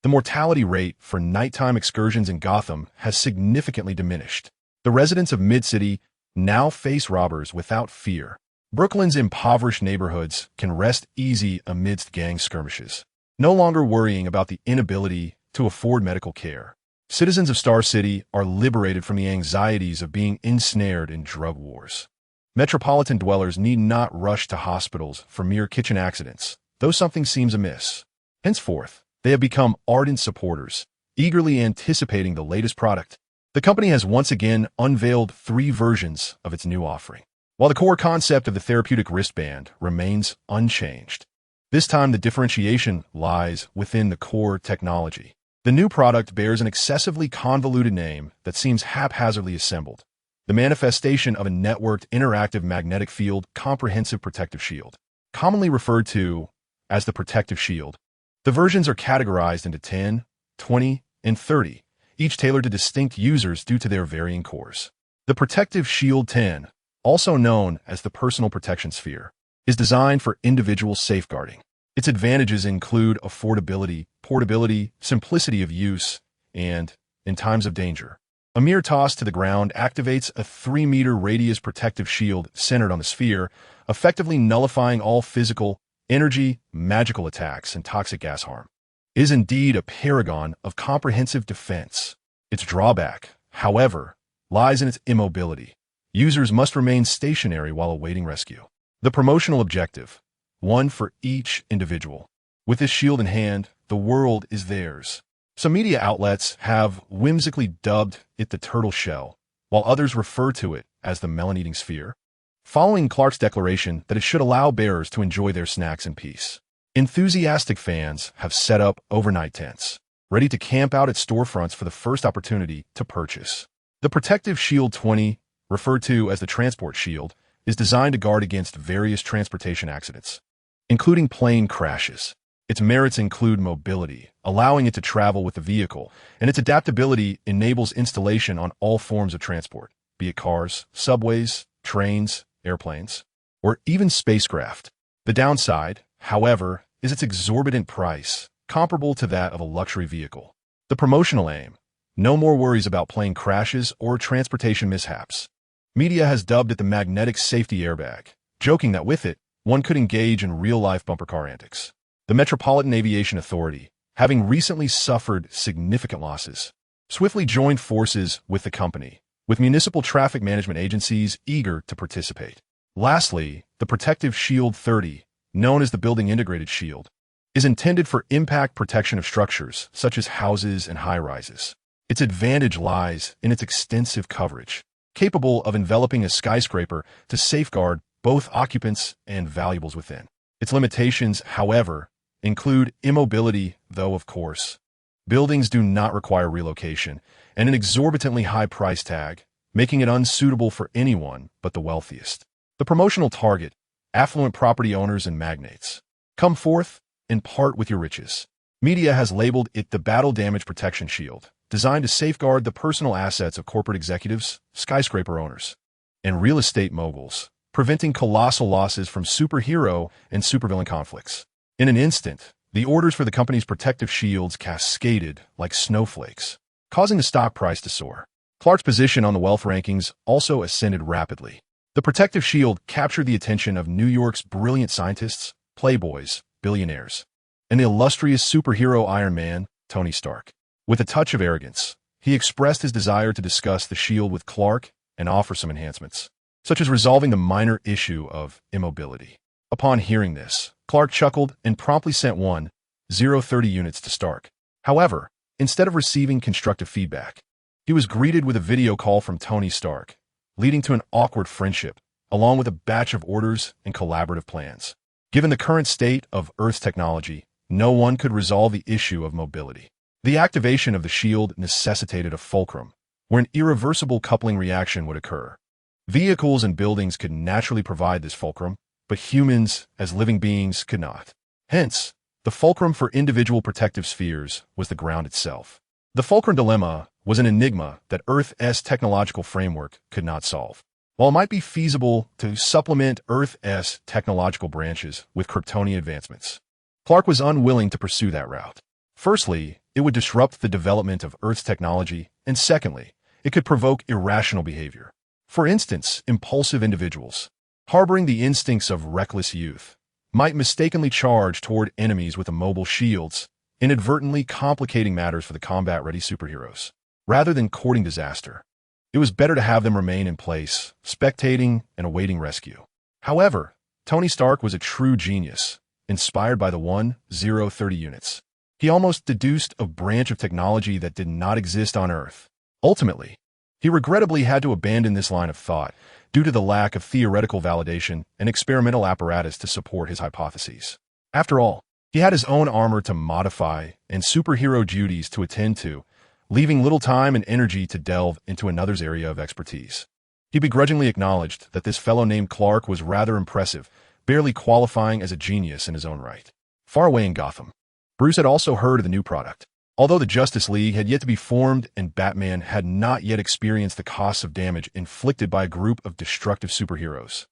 the mortality rate for nighttime excursions in Gotham has significantly diminished. The residents of Mid-City now face robbers without fear. Brooklyn's impoverished neighborhoods can rest easy amidst gang skirmishes, no longer worrying about the inability to afford medical care. Citizens of Star City are liberated from the anxieties of being ensnared in drug wars. Metropolitan dwellers need not rush to hospitals for mere kitchen accidents, though something seems amiss. Henceforth, they have become ardent supporters, eagerly anticipating the latest product. The company has once again unveiled 3 versions of its new offering. While the core concept of the therapeutic wristband remains unchanged, this time the differentiation lies within the core technology. The new product bears an excessively convoluted name that seems haphazardly assembled. The manifestation of a networked interactive magnetic field comprehensive protective shield, commonly referred to as the protective shield. The versions are categorized into 10, 20, and 30, each tailored to distinct users due to their varying cores. The Protective Shield 10, also known as the Personal Protection Sphere, is designed for individual safeguarding. Its advantages include affordability, portability, simplicity of use, and, in times of danger, a mere toss to the ground activates a 3-meter radius protective shield centered on the sphere, effectively nullifying all physical, energy, magical attacks, and toxic gas harm. It is indeed a paragon of comprehensive defense. Its drawback, however, lies in its immobility. Users must remain stationary while awaiting rescue. The promotional objective, one for each individual. With this shield in hand, the world is theirs. Some media outlets have whimsically dubbed it the turtle shell, while others refer to it as the melon-eating sphere, following Clark's declaration that it should allow bearers to enjoy their snacks in peace. Enthusiastic fans have set up overnight tents, ready to camp out at storefronts for the first opportunity to purchase. The Protective Shield 20, referred to as the Transport Shield, is designed to guard against various transportation accidents, including plane crashes. Its merits include mobility, allowing it to travel with the vehicle, and its adaptability enables installation on all forms of transport, be it cars, subways, trains, airplanes, or even spacecraft. The downside, however, is its exorbitant price, comparable to that of a luxury vehicle. The promotional aim: no more worries about plane crashes or transportation mishaps. Media has dubbed it the magnetic safety airbag, joking that with it, one could engage in real-life bumper car antics. The Metropolitan Aviation Authority, having recently suffered significant losses, swiftly joined forces with the company, with municipal traffic management agencies eager to participate. Lastly, the Protective Shield 30, known as the Building Integrated Shield, is intended for impact protection of structures such as houses and high-rises. Its advantage lies in its extensive coverage, capable of enveloping a skyscraper to safeguard both occupants and valuables within. Its limitations, however, include immobility, though, of course, buildings do not require relocation, and an exorbitantly high price tag, making it unsuitable for anyone but the wealthiest. The promotional target: affluent property owners and magnates. Come forth and part with your riches. Media has labeled it the Battle Damage Protection Shield, designed to safeguard the personal assets of corporate executives, skyscraper owners, and real estate moguls, preventing colossal losses from superhero and supervillain conflicts. In an instant, the orders for the company's protective shields cascaded like snowflakes, causing the stock price to soar. Clark's position on the wealth rankings also ascended rapidly. The protective shield captured the attention of New York's brilliant scientists, playboys, billionaires, and the illustrious superhero Iron Man, Tony Stark. With a touch of arrogance, he expressed his desire to discuss the shield with Clark and offer some enhancements, such as resolving the minor issue of immobility. Upon hearing this, Clark chuckled and promptly sent 1,030 units to Stark. However, instead of receiving constructive feedback, he was greeted with a video call from Tony Stark, leading to an awkward friendship, along with a batch of orders and collaborative plans. Given the current state of Earth's technology, no one could resolve the issue of mobility. The activation of the shield necessitated a fulcrum, where an irreversible coupling reaction would occur. Vehicles and buildings could naturally provide this fulcrum, but humans, as living beings, could not. Hence, the fulcrum for individual protective spheres was the ground itself. The fulcrum dilemma was an enigma that Earth's technological framework could not solve. While it might be feasible to supplement Earth's technological branches with Kryptonian advancements, Clark was unwilling to pursue that route. Firstly, it would disrupt the development of Earth's technology, and secondly, it could provoke irrational behavior. For instance, impulsive individuals, harboring the instincts of reckless youth, might mistakenly charge toward enemies with immobile shields, inadvertently complicating matters for the combat-ready superheroes. Rather than courting disaster, it was better to have them remain in place, spectating and awaiting rescue. However, Tony Stark was a true genius, inspired by the 1,030 units. He almost deduced a branch of technology that did not exist on Earth. Ultimately, he regrettably had to abandon this line of thought due to the lack of theoretical validation and experimental apparatus to support his hypotheses. After all, he had his own armor to modify and superhero duties to attend to, leaving little time and energy to delve into another's area of expertise. He begrudgingly acknowledged that this fellow named Clark was rather impressive, barely qualifying as a genius in his own right. Far away in Gotham, Bruce had also heard of the new product. Although the Justice League had yet to be formed and Batman had not yet experienced the costs of damage inflicted by a group of destructive superheroes,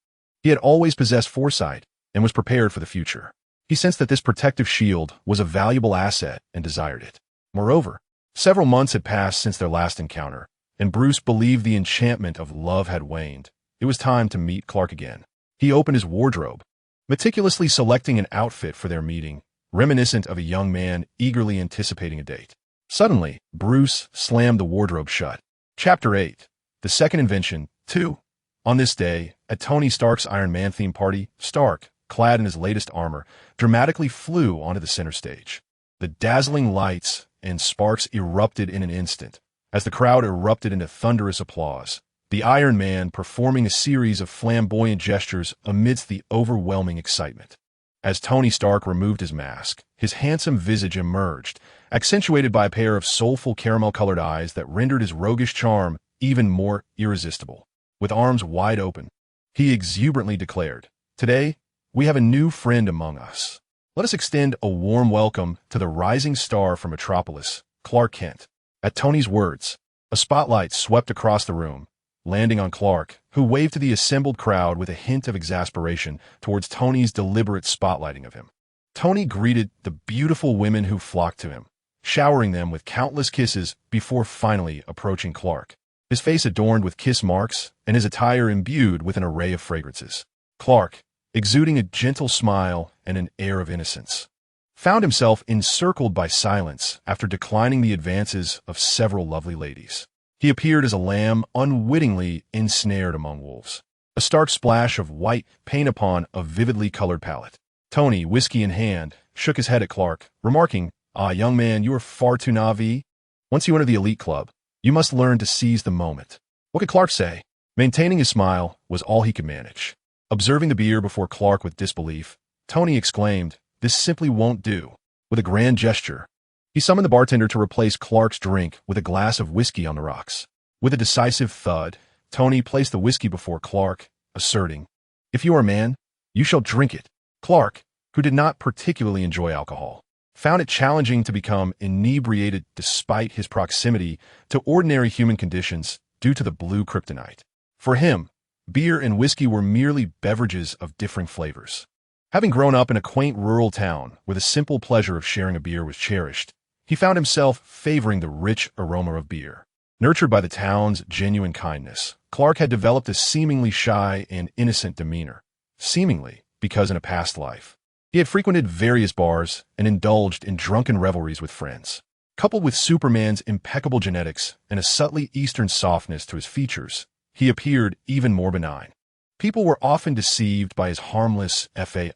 he had always possessed foresight and was prepared for the future. He sensed that this protective shield was a valuable asset and desired it. Moreover, several months had passed since their last encounter, and Bruce believed the enchantment of love had waned. It was time to meet Clark again. He opened his wardrobe, meticulously selecting an outfit for their meeting, reminiscent of a young man eagerly anticipating a date. Suddenly, Bruce slammed the wardrobe shut. Chapter 8. The Second Invention, 2. On this day, at Tony Stark's Iron Man theme party, Stark, clad in his latest armor, dramatically flew onto the center stage. The dazzling lights and sparks erupted in an instant, as the crowd erupted into thunderous applause, the Iron Man performing a series of flamboyant gestures amidst the overwhelming excitement. As Tony Stark removed his mask, his handsome visage emerged, accentuated by a pair of soulful caramel-colored eyes that rendered his roguish charm even more irresistible. With arms wide open, He exuberantly declared, "Today, we have a new friend among us. Let us extend a warm welcome to the rising star from Metropolis, Clark Kent." At Tony's words, a spotlight swept across the room, landing on Clark, who waved to the assembled crowd with a hint of exasperation towards Tony's deliberate spotlighting of him. Tony greeted the beautiful women who flocked to him, showering them with countless kisses before finally approaching Clark, his face adorned with kiss marks and his attire imbued with an array of fragrances. Clark, exuding a gentle smile and an air of innocence, found himself encircled by silence after declining the advances of several lovely ladies. He appeared as a lamb unwittingly ensnared among wolves, a stark splash of white paint upon a vividly colored palette. Tony, whiskey in hand, shook his head at Clark, remarking, "Ah, young man, you are far too naive. Once you enter the elite club, you must learn to seize the moment." What could Clark say? Maintaining his smile was all he could manage. Observing the beer before Clark with disbelief, Tony exclaimed, "This simply won't do." With a grand gesture, he summoned the bartender to replace Clark's drink with a glass of whiskey on the rocks. With a decisive thud, Tony placed the whiskey before Clark, asserting, "If you are a man, you shall drink it." Clark, who did not particularly enjoy alcohol, found it challenging to become inebriated despite his proximity to ordinary human conditions due to the blue kryptonite. For him, beer and whiskey were merely beverages of differing flavors. Having grown up in a quaint rural town where the simple pleasure of sharing a beer was cherished, he found himself favoring the rich aroma of beer. Nurtured by the town's genuine kindness, Clark had developed a seemingly shy and innocent demeanor. Seemingly, because in a past life, he had frequented various bars and indulged in drunken revelries with friends. Coupled with Superman's impeccable genetics and a subtly Eastern softness to his features, he appeared even more benign. People were often deceived by his harmless fade,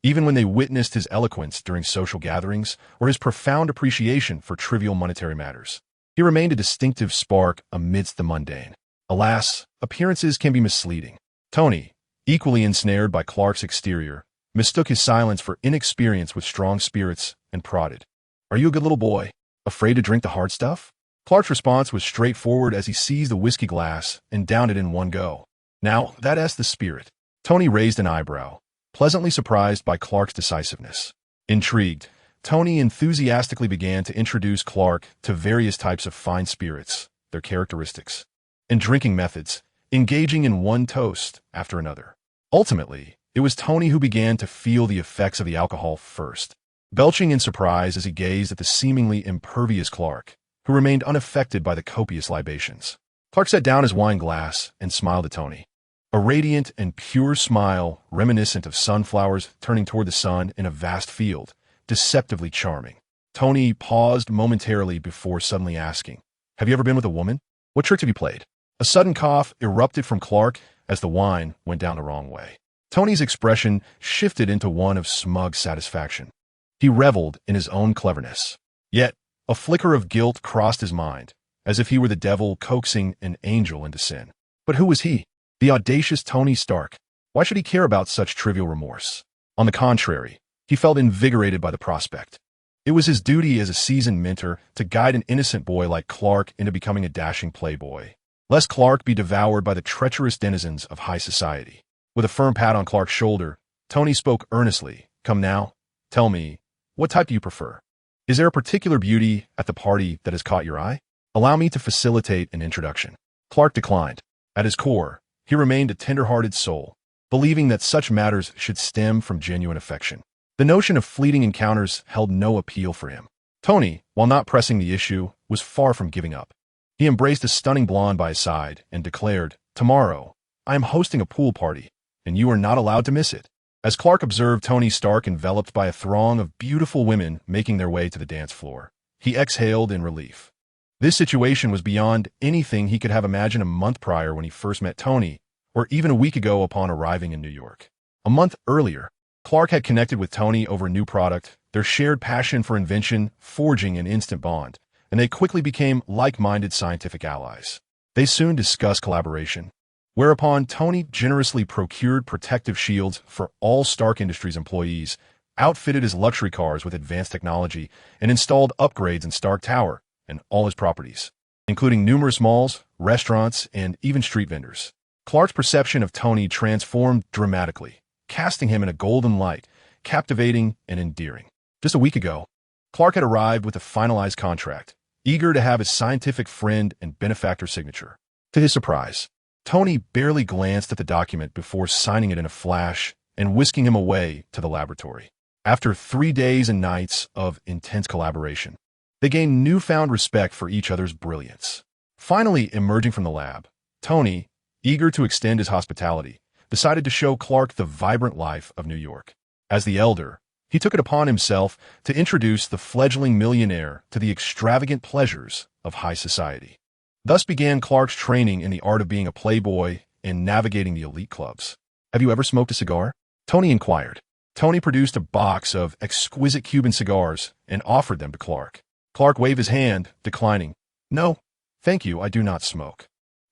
even when they witnessed his eloquence during social gatherings or his profound appreciation for trivial monetary matters. He remained a distinctive spark amidst the mundane. Alas, appearances can be misleading. Tony, equally ensnared by Clark's exterior, mistook his silence for inexperience with strong spirits and prodded, "Are you a good little boy, afraid to drink the hard stuff?" Clark's response was straightforward as he seized the whiskey glass and downed it in one go. "Now, that's the spirit." Tony raised an eyebrow, pleasantly surprised by Clark's decisiveness. Intrigued, Tony enthusiastically began to introduce Clark to various types of fine spirits, their characteristics, and drinking methods, engaging in one toast after another. Ultimately, it was Tony who began to feel the effects of the alcohol first, belching in surprise as he gazed at the seemingly impervious Clark, who remained unaffected by the copious libations. Clark set down his wine glass and smiled at Tony, a radiant and pure smile reminiscent of sunflowers turning toward the sun in a vast field, deceptively charming. Tony paused momentarily before suddenly asking, "Have you ever been with a woman? What tricks have you played?" A sudden cough erupted from Clark as the wine went down the wrong way. Tony's expression shifted into one of smug satisfaction. He reveled in his own cleverness. Yet, a flicker of guilt crossed his mind, as if he were the devil coaxing an angel into sin. But who was he? The audacious Tony Stark. Why should he care about such trivial remorse? On the contrary, he felt invigorated by the prospect. It was his duty as a seasoned mentor to guide an innocent boy like Clark into becoming a dashing playboy, lest Clark be devoured by the treacherous denizens of high society. With a firm pat on Clark's shoulder, Tony spoke earnestly. "Come now, tell me, what type do you prefer? Is there a particular beauty at the party that has caught your eye? Allow me to facilitate an introduction." Clark declined. At his core, he remained a tender-hearted soul, believing that such matters should stem from genuine affection. The notion of fleeting encounters held no appeal for him. Tony, while not pressing the issue, was far from giving up. He embraced a stunning blonde by his side and declared, "Tomorrow, I am hosting a pool party, and you are not allowed to miss it." As Clark observed Tony Stark enveloped by a throng of beautiful women making their way to the dance floor, he exhaled in relief. This situation was beyond anything he could have imagined a month prior when he first met Tony, or even a week ago upon arriving in New York. A month earlier, Clark had connected with Tony over a new product, their shared passion for invention forging an instant bond, and they quickly became like-minded scientific allies. They soon discussed collaboration, whereupon Tony generously procured protective shields for all Stark Industries employees, outfitted his luxury cars with advanced technology, and installed upgrades in Stark Tower and all his properties, including numerous malls, restaurants, and even street vendors. Clark's perception of Tony transformed dramatically, casting him in a golden light, captivating and endearing. Just a week ago, Clark had arrived with a finalized contract, eager to have his scientific friend and benefactor signature. To his surprise, Tony barely glanced at the document before signing it in a flash and whisking him away to the laboratory. After 3 days and nights of intense collaboration, they gained newfound respect for each other's brilliance. Finally emerging from the lab, Tony, eager to extend his hospitality, decided to show Clark the vibrant life of New York. As the elder, he took it upon himself to introduce the fledgling millionaire to the extravagant pleasures of high society. Thus began Clark's training in the art of being a playboy and navigating the elite clubs. "Have you ever smoked a cigar?" Tony inquired. Tony produced a box of exquisite Cuban cigars and offered them to Clark. Clark waved his hand, declining. "No, thank you, I do not smoke."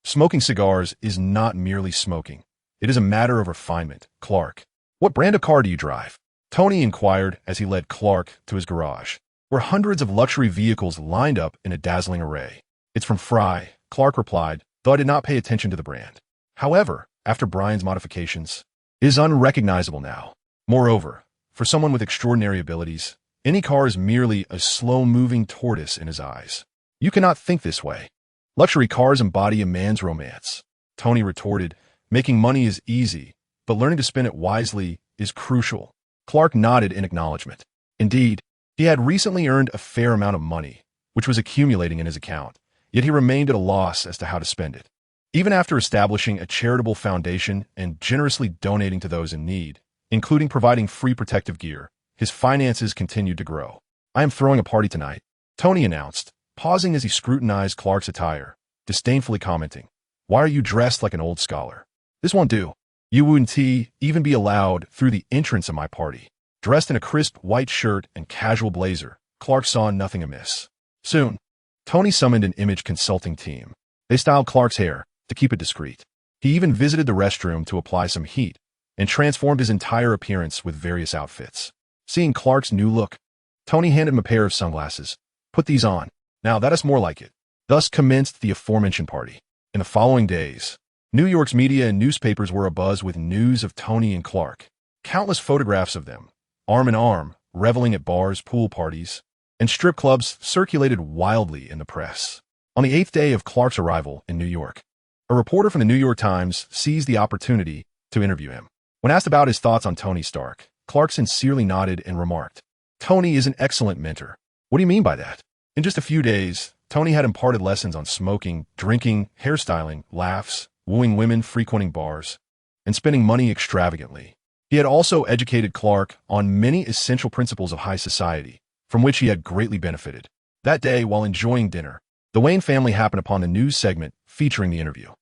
Smoking cigars is not merely smoking. It is a matter of refinement, Clark. "What brand of car do you drive?" Tony inquired as he led Clark to his garage, where hundreds of luxury vehicles lined up in a dazzling array. "It's from Fry," Clark replied, though I did not pay attention to the brand. However, after Brian's modifications, it is unrecognizable now. Moreover, for someone with extraordinary abilities, any car is merely a slow-moving tortoise in his eyes. "You cannot think this way. Luxury cars embody a man's romance," Tony retorted. "Making money is easy, but learning to spend it wisely is crucial." Clark nodded in acknowledgement. Indeed, he had recently earned a fair amount of money, which was accumulating in his account, yet he remained at a loss as to how to spend it. Even after establishing a charitable foundation and generously donating to those in need, including providing free protective gear, his finances continued to grow. "I am throwing a party tonight," Tony announced, pausing as he scrutinized Clark's attire, disdainfully commenting, "Why are you dressed like an old scholar? This won't do. You wouldn't even be allowed through the entrance of my party." Dressed in a crisp white shirt and casual blazer, Clark saw nothing amiss. Soon, Tony summoned an image consulting team. They styled Clark's hair to keep it discreet. He even visited the restroom to apply some heat and transformed his entire appearance with various outfits. Seeing Clark's new look, Tony handed him a pair of sunglasses. "Put these on. Now that is more like it." Thus commenced the aforementioned party. In the following days, New York's media and newspapers were abuzz with news of Tony and Clark. Countless photographs of them, arm in arm, reveling at bars, pool parties, and strip clubs circulated wildly in the press. On the 8th day of Clark's arrival in New York, a reporter from the New York Times seized the opportunity to interview him. When asked about his thoughts on Tony Stark, Clark sincerely nodded and remarked, "Tony is an excellent mentor." "What do you mean by that?" In just a few days, Tony had imparted lessons on smoking, drinking, hairstyling, laughs, wooing women, frequenting bars, and spending money extravagantly. He had also educated Clark on many essential principles of high society, from which he had greatly benefited. That day, while enjoying dinner, the Wayne family happened upon the news segment featuring the interview.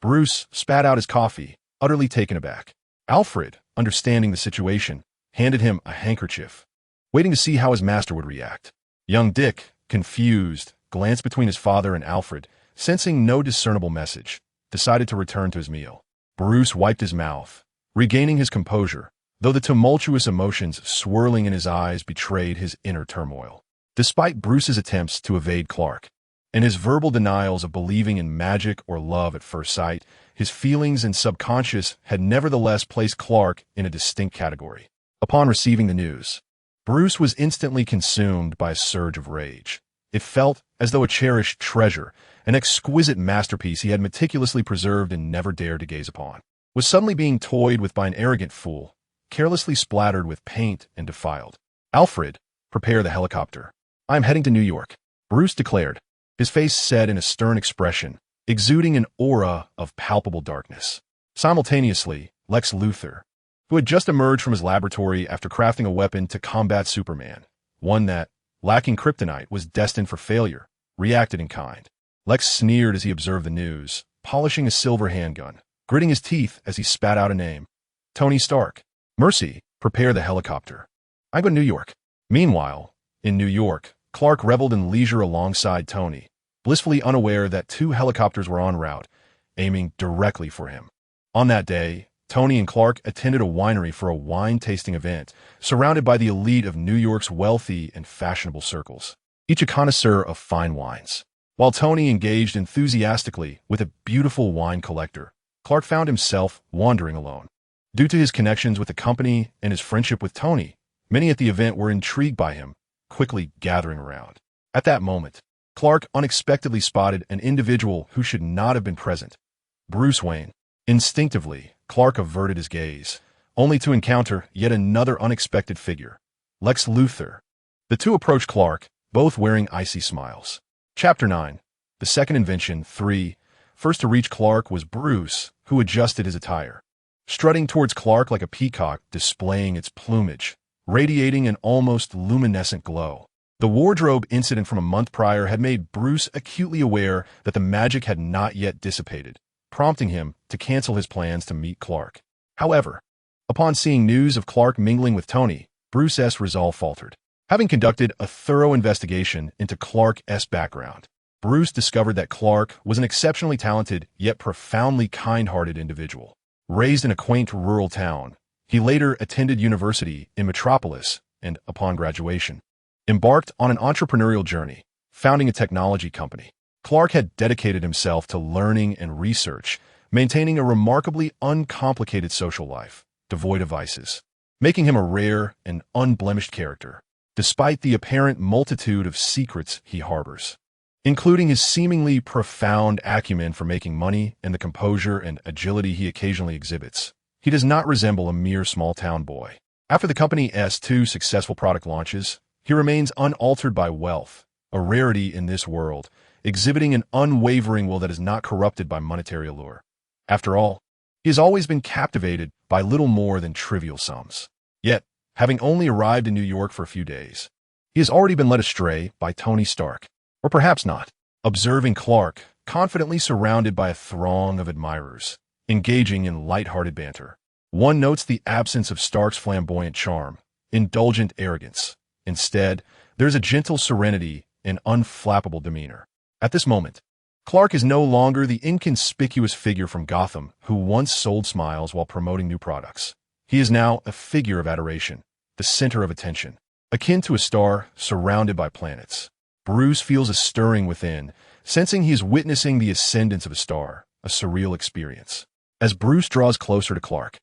Bruce spat out his coffee, utterly taken aback. Alfred, understanding the situation, handed him a handkerchief, waiting to see how his master would react. Young Dick, confused, glanced between his father and Alfred, sensing no discernible message, decided to return to his meal. Bruce wiped his mouth, regaining his composure, though the tumultuous emotions swirling in his eyes betrayed his inner turmoil. Despite Bruce's attempts to evade Clark, and his verbal denials of believing in magic or love at first sight, his feelings and subconscious had nevertheless placed Clark in a distinct category. Upon receiving the news, Bruce was instantly consumed by a surge of rage. It felt as though a cherished treasure, an exquisite masterpiece he had meticulously preserved and never dared to gaze upon, was suddenly being toyed with by an arrogant fool, carelessly splattered with paint and defiled. "Alfred, prepare the helicopter. I am heading to New York," Bruce declared, his face set in a stern expression, exuding an aura of palpable darkness. Simultaneously, Lex Luthor, who had just emerged from his laboratory after crafting a weapon to combat Superman, one that, lacking kryptonite, was destined for failure, reacted in kind. Lex sneered as he observed the news, polishing a silver handgun, gritting his teeth as he spat out a name. "Tony Stark. Mercy, prepare the helicopter. I go to New York." Meanwhile, in New York, Clark reveled in leisure alongside Tony, blissfully unaware that 2 helicopters were en route, aiming directly for him. On that day, Tony and Clark attended a winery for a wine-tasting event, surrounded by the elite of New York's wealthy and fashionable circles, each a connoisseur of fine wines. While Tony engaged enthusiastically with a beautiful wine collector, Clark found himself wandering alone. Due to his connections with the company and his friendship with Tony, many at the event were intrigued by him, quickly gathering around. At that moment, Clark unexpectedly spotted an individual who should not have been present. Bruce Wayne. Instinctively, Clark averted his gaze, only to encounter yet another unexpected figure, Lex Luthor. The two approached Clark, both wearing icy smiles. Chapter 9. The Second Invention 3. First to reach Clark was Bruce, who adjusted his attire. Strutting towards Clark like a peacock displaying its plumage, radiating an almost luminescent glow. The wardrobe incident from a month prior had made Bruce acutely aware that the magic had not yet dissipated, prompting him to cancel his plans to meet Clark. However, upon seeing news of Clark mingling with Tony, Bruce's resolve faltered. Having conducted a thorough investigation into Clark's background, Bruce discovered that Clark was an exceptionally talented yet profoundly kind-hearted individual. Raised in a quaint rural town, he later attended university in Metropolis and, upon graduation, embarked on an entrepreneurial journey, founding a technology company. Clark had dedicated himself to learning and research, maintaining a remarkably uncomplicated social life, devoid of vices, making him a rare and unblemished character, despite the apparent multitude of secrets he harbors, including his seemingly profound acumen for making money and the composure and agility he occasionally exhibits. He does not resemble a mere small-town boy. After the company's 2 successful product launches, he remains unaltered by wealth, a rarity in this world, exhibiting an unwavering will that is not corrupted by monetary allure. After all, he has always been captivated by little more than trivial sums. Yet, having only arrived in New York for a few days, he has already been led astray by Tony Stark. Or perhaps not. Observing Clark, confidently surrounded by a throng of admirers, engaging in light-hearted banter, one notes the absence of Stark's flamboyant charm, indulgent arrogance. Instead, there's a gentle serenity and unflappable demeanor. At this moment, Clark is no longer the inconspicuous figure from Gotham who once sold smiles while promoting new products. He is now a figure of adoration, the center of attention, akin to a star surrounded by planets. Bruce feels a stirring within, sensing he is witnessing the ascendance of a star, a surreal experience. As Bruce draws closer to Clark,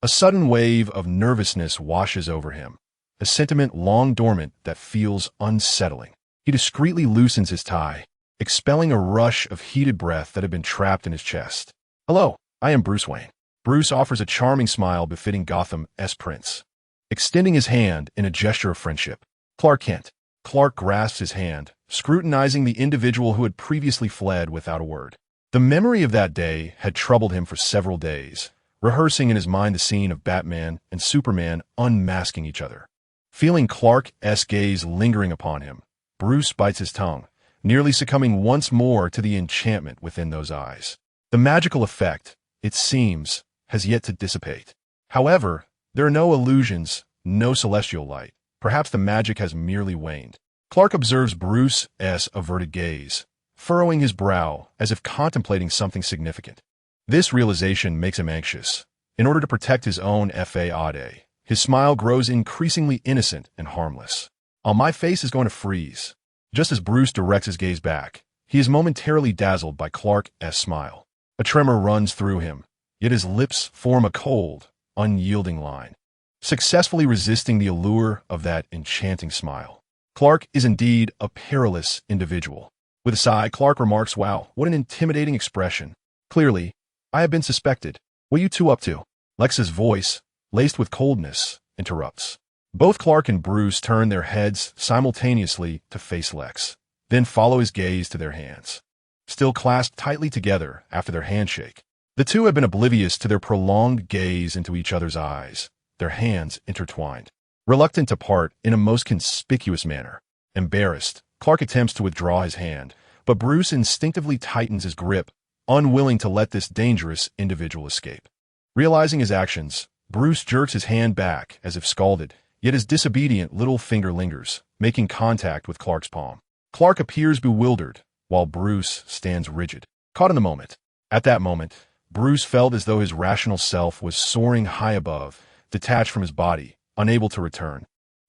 a sudden wave of nervousness washes over him, a sentiment long dormant that feels unsettling. He discreetly loosens his tie, expelling a rush of heated breath that had been trapped in his chest. "Hello, I am Bruce Wayne." Bruce offers a charming smile befitting Gotham's prince, extending his hand in a gesture of friendship. "Clark Kent." Clark grasps his hand, scrutinizing the individual who had previously fled without a word. The memory of that day had troubled him for several days, rehearsing in his mind the scene of Batman and Superman unmasking each other. Feeling Clark's gaze lingering upon him, Bruce bites his tongue, nearly succumbing once more to the enchantment within those eyes. The magical effect, it seems, has yet to dissipate. However, there are no illusions, no celestial light. Perhaps the magic has merely waned. Clark observes Bruce's averted gaze, furrowing his brow as if contemplating something significant. This realization makes him anxious. In order to protect his own fade, his smile grows increasingly innocent and harmless. My face is going to freeze." Just as Bruce directs his gaze back, he is momentarily dazzled by Clark's smile. A tremor runs through him, yet his lips form a cold, unyielding line, successfully resisting the allure of that enchanting smile. Clark is indeed a perilous individual. With a sigh, Clark remarks, "Wow, what an intimidating expression. Clearly, I have been suspected. What are you two up to?" Lex's voice, laced with coldness, interrupts. Both Clark and Bruce turn their heads simultaneously to face Lex, then follow his gaze to their hands. Still clasped tightly together after their handshake, the two have been oblivious to their prolonged gaze into each other's eyes, their hands intertwined, reluctant to part in a most conspicuous manner. Embarrassed, Clark attempts to withdraw his hand, but Bruce instinctively tightens his grip, unwilling to let this dangerous individual escape. Realizing his actions, Bruce jerks his hand back as if scalded, yet his disobedient little finger lingers, making contact with Clark's palm. Clark appears bewildered, while Bruce stands rigid, caught in the moment. At that moment, Bruce felt as though his rational self was soaring high above, detached from his body, unable to return,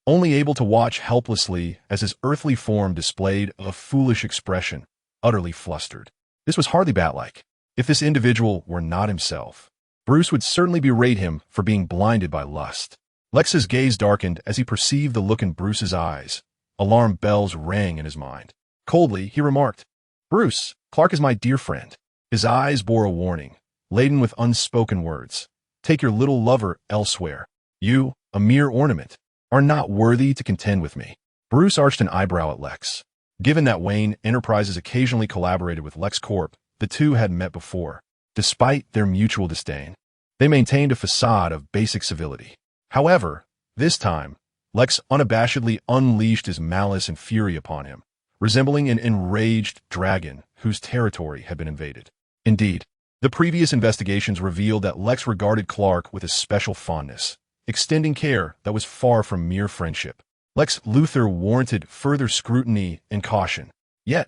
only able to watch helplessly as his earthly form displayed a foolish expression, utterly flustered. This was hardly bat-like. If this individual were not himself, Bruce would certainly berate him for being blinded by lust. Lex's gaze darkened as he perceived the look in Bruce's eyes. Alarm bells rang in his mind. Coldly, he remarked, "Bruce, Clark is my dear friend." His eyes bore a warning, laden with unspoken words. "Take your little lover elsewhere. You, a mere ornament, are not worthy to contend with me." Bruce arched an eyebrow at Lex. Given that Wayne Enterprises occasionally collaborated with LexCorp, the two had met before. Despite their mutual disdain, they maintained a facade of basic civility. However, this time, Lex unabashedly unleashed his malice and fury upon him, resembling an enraged dragon whose territory had been invaded. Indeed, the previous investigations revealed that Lex regarded Clark with a special fondness, extending care that was far from mere friendship. Lex Luthor warranted further scrutiny and caution. Yet,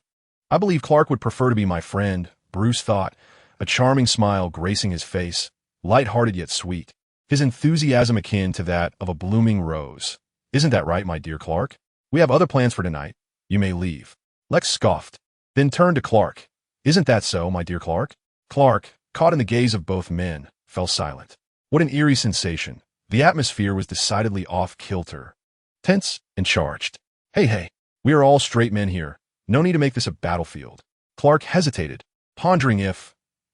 I believe Clark would prefer to be my friend, Bruce thought, a charming smile gracing his face, light-hearted yet sweet, his enthusiasm akin to that of a blooming rose. "Isn't that right, my dear Clark? We have other plans for tonight. You may leave." Lex scoffed, then turned to Clark. "Isn't that so, my dear Clark?" Clark, caught in the gaze of both men, fell silent. What an eerie sensation. The atmosphere was decidedly off-kilter, tense and charged. Hey, we are all straight men here. No need to make this a battlefield." Clark hesitated, pondering if...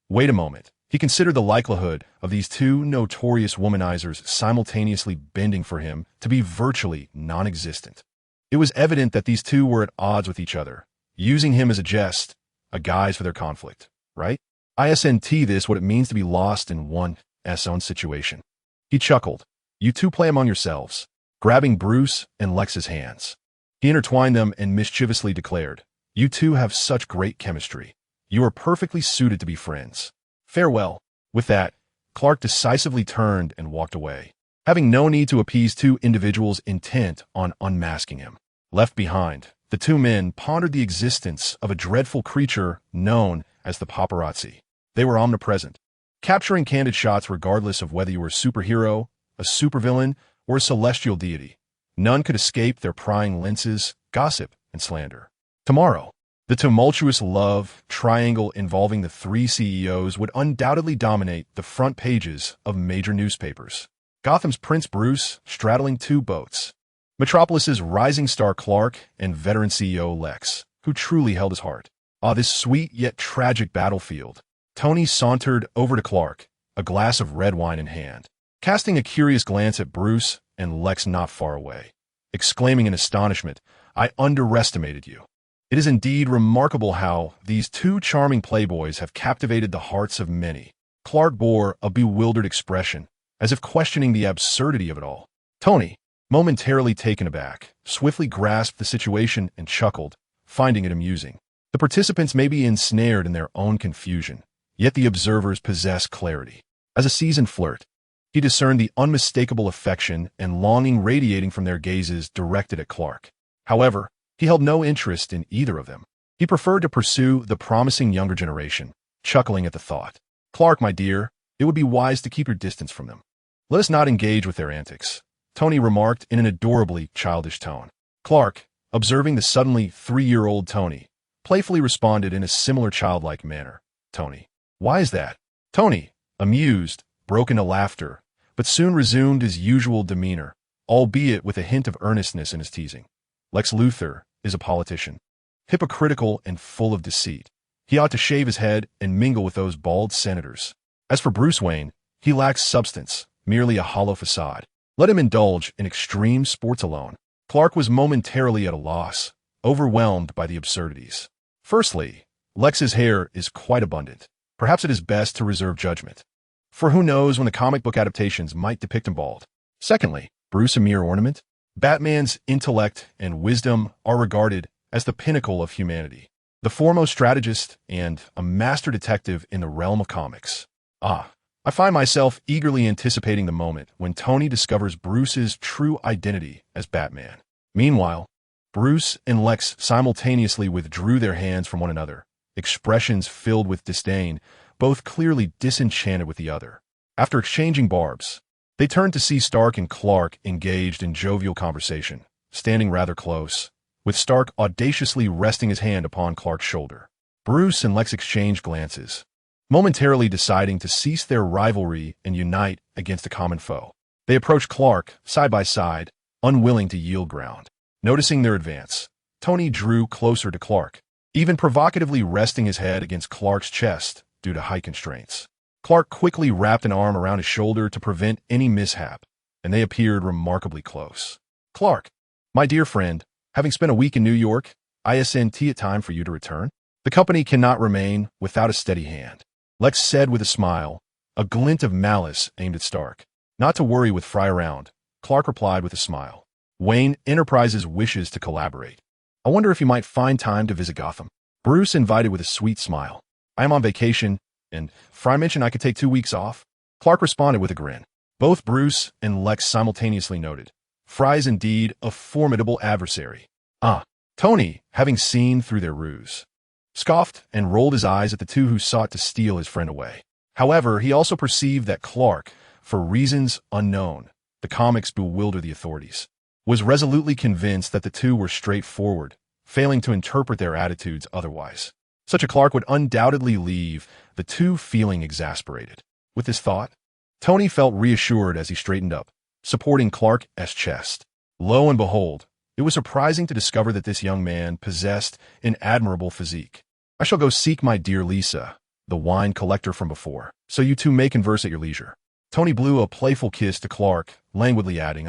Wait a moment. He considered the likelihood of these two notorious womanizers simultaneously bending for him to be virtually non-existent. It was evident that these two were at odds with each other, using him as a jest, a guise for their conflict, right? Isn't this what it means to be lost in one's own situation? He chuckled. "You two play among yourselves," grabbing Bruce and Lex's hands. He intertwined them and mischievously declared, "You two have such great chemistry. You are perfectly suited to be friends. Farewell." With that, Clark decisively turned and walked away, having no need to appease two individuals intent on unmasking him. Left behind, the two men pondered the existence of a dreadful creature known as the paparazzi. They were omnipresent, capturing candid shots regardless of whether you were a superhero, a supervillain, or a celestial deity. None could escape their prying lenses, gossip, and slander. Tomorrow, the tumultuous love triangle involving the three CEOs would undoubtedly dominate the front pages of major newspapers. Gotham's Prince Bruce straddling two boats. Metropolis's rising star Clark and veteran CEO Lex, who truly held his heart. This sweet yet tragic battlefield. Tony sauntered over to Clark, a glass of red wine in hand, casting a curious glance at Bruce and Lex not far away, exclaiming in astonishment, "I underestimated you." It is indeed remarkable how these two charming playboys have captivated the hearts of many. Clark bore a bewildered expression, as if questioning the absurdity of it all. Tony, momentarily taken aback, swiftly grasped the situation and chuckled, finding it amusing. The participants may be ensnared in their own confusion, yet the observers possess clarity. As a seasoned flirt, he discerned the unmistakable affection and longing radiating from their gazes directed at Clark. However, he held no interest in either of them. He preferred to pursue the promising younger generation, chuckling at the thought. "Clark, my dear, it would be wise to keep your distance from them. Let us not engage with their antics," Tony remarked in an adorably childish tone. Clark, observing the suddenly 3-year-old Tony, playfully responded in a similar childlike manner. "Tony, why is that?" Tony, amused, broke into laughter, but soon resumed his usual demeanor, albeit with a hint of earnestness in his teasing. "Lex Luthor is a politician, hypocritical and full of deceit. He ought to shave his head and mingle with those bald senators. As for Bruce Wayne, he lacks substance, merely a hollow facade. Let him indulge in extreme sports alone." Clark was momentarily at a loss, overwhelmed by the absurdities. Firstly, Lex's hair is quite abundant. Perhaps it is best to reserve judgment, for who knows when the comic book adaptations might depict him bald. Secondly, Bruce a mere ornament? Batman's intellect and wisdom are regarded as the pinnacle of humanity, the foremost strategist and a master detective in the realm of comics. I find myself eagerly anticipating the moment when Tony discovers Bruce's true identity as Batman. Meanwhile, Bruce and Lex simultaneously withdrew their hands from one another, expressions filled with disdain, both clearly disenchanted with the other. After exchanging barbs, they turned to see Stark and Clark engaged in jovial conversation, standing rather close, with Stark audaciously resting his hand upon Clark's shoulder. Bruce and Lex exchanged glances. momentarily deciding to cease their rivalry and unite against a common foe. They approached Clark, side by side, unwilling to yield ground. Noticing their advance, Tony drew closer to Clark, even provocatively resting his head against Clark's chest due to height constraints. Clark quickly wrapped an arm around his shoulder to prevent any mishap, and they appeared remarkably close. "Clark, my dear friend, having spent a week in New York, isn't it time for you to return? The company cannot remain without a steady hand," Lex said with a smile, a glint of malice aimed at Stark. "Not to worry with Fry around," Clark replied with a smile. "Wayne Enterprises wishes to collaborate. I wonder if you might find time to visit Gotham." Bruce invited with a sweet smile. "I am on vacation, and Fry mentioned I could take 2 weeks off." Clark responded with a grin. Both Bruce and Lex simultaneously noted, "Fry is indeed a formidable adversary." Tony, having seen through their ruse, scoffed and rolled his eyes at the two who sought to steal his friend away. However, he also perceived that Clark, for reasons unknown, the comics bewilder the authorities, was resolutely convinced that the two were straightforward, failing to interpret their attitudes otherwise. Such a Clark would undoubtedly leave the two feeling exasperated. With this thought, Tony felt reassured as he straightened up, supporting Clark's chest. Lo and behold, it was surprising to discover that this young man possessed an admirable physique. "I shall go seek my dear Lisa, the wine collector from before, so you two may converse at your leisure." Tony blew a playful kiss to Clark, languidly adding,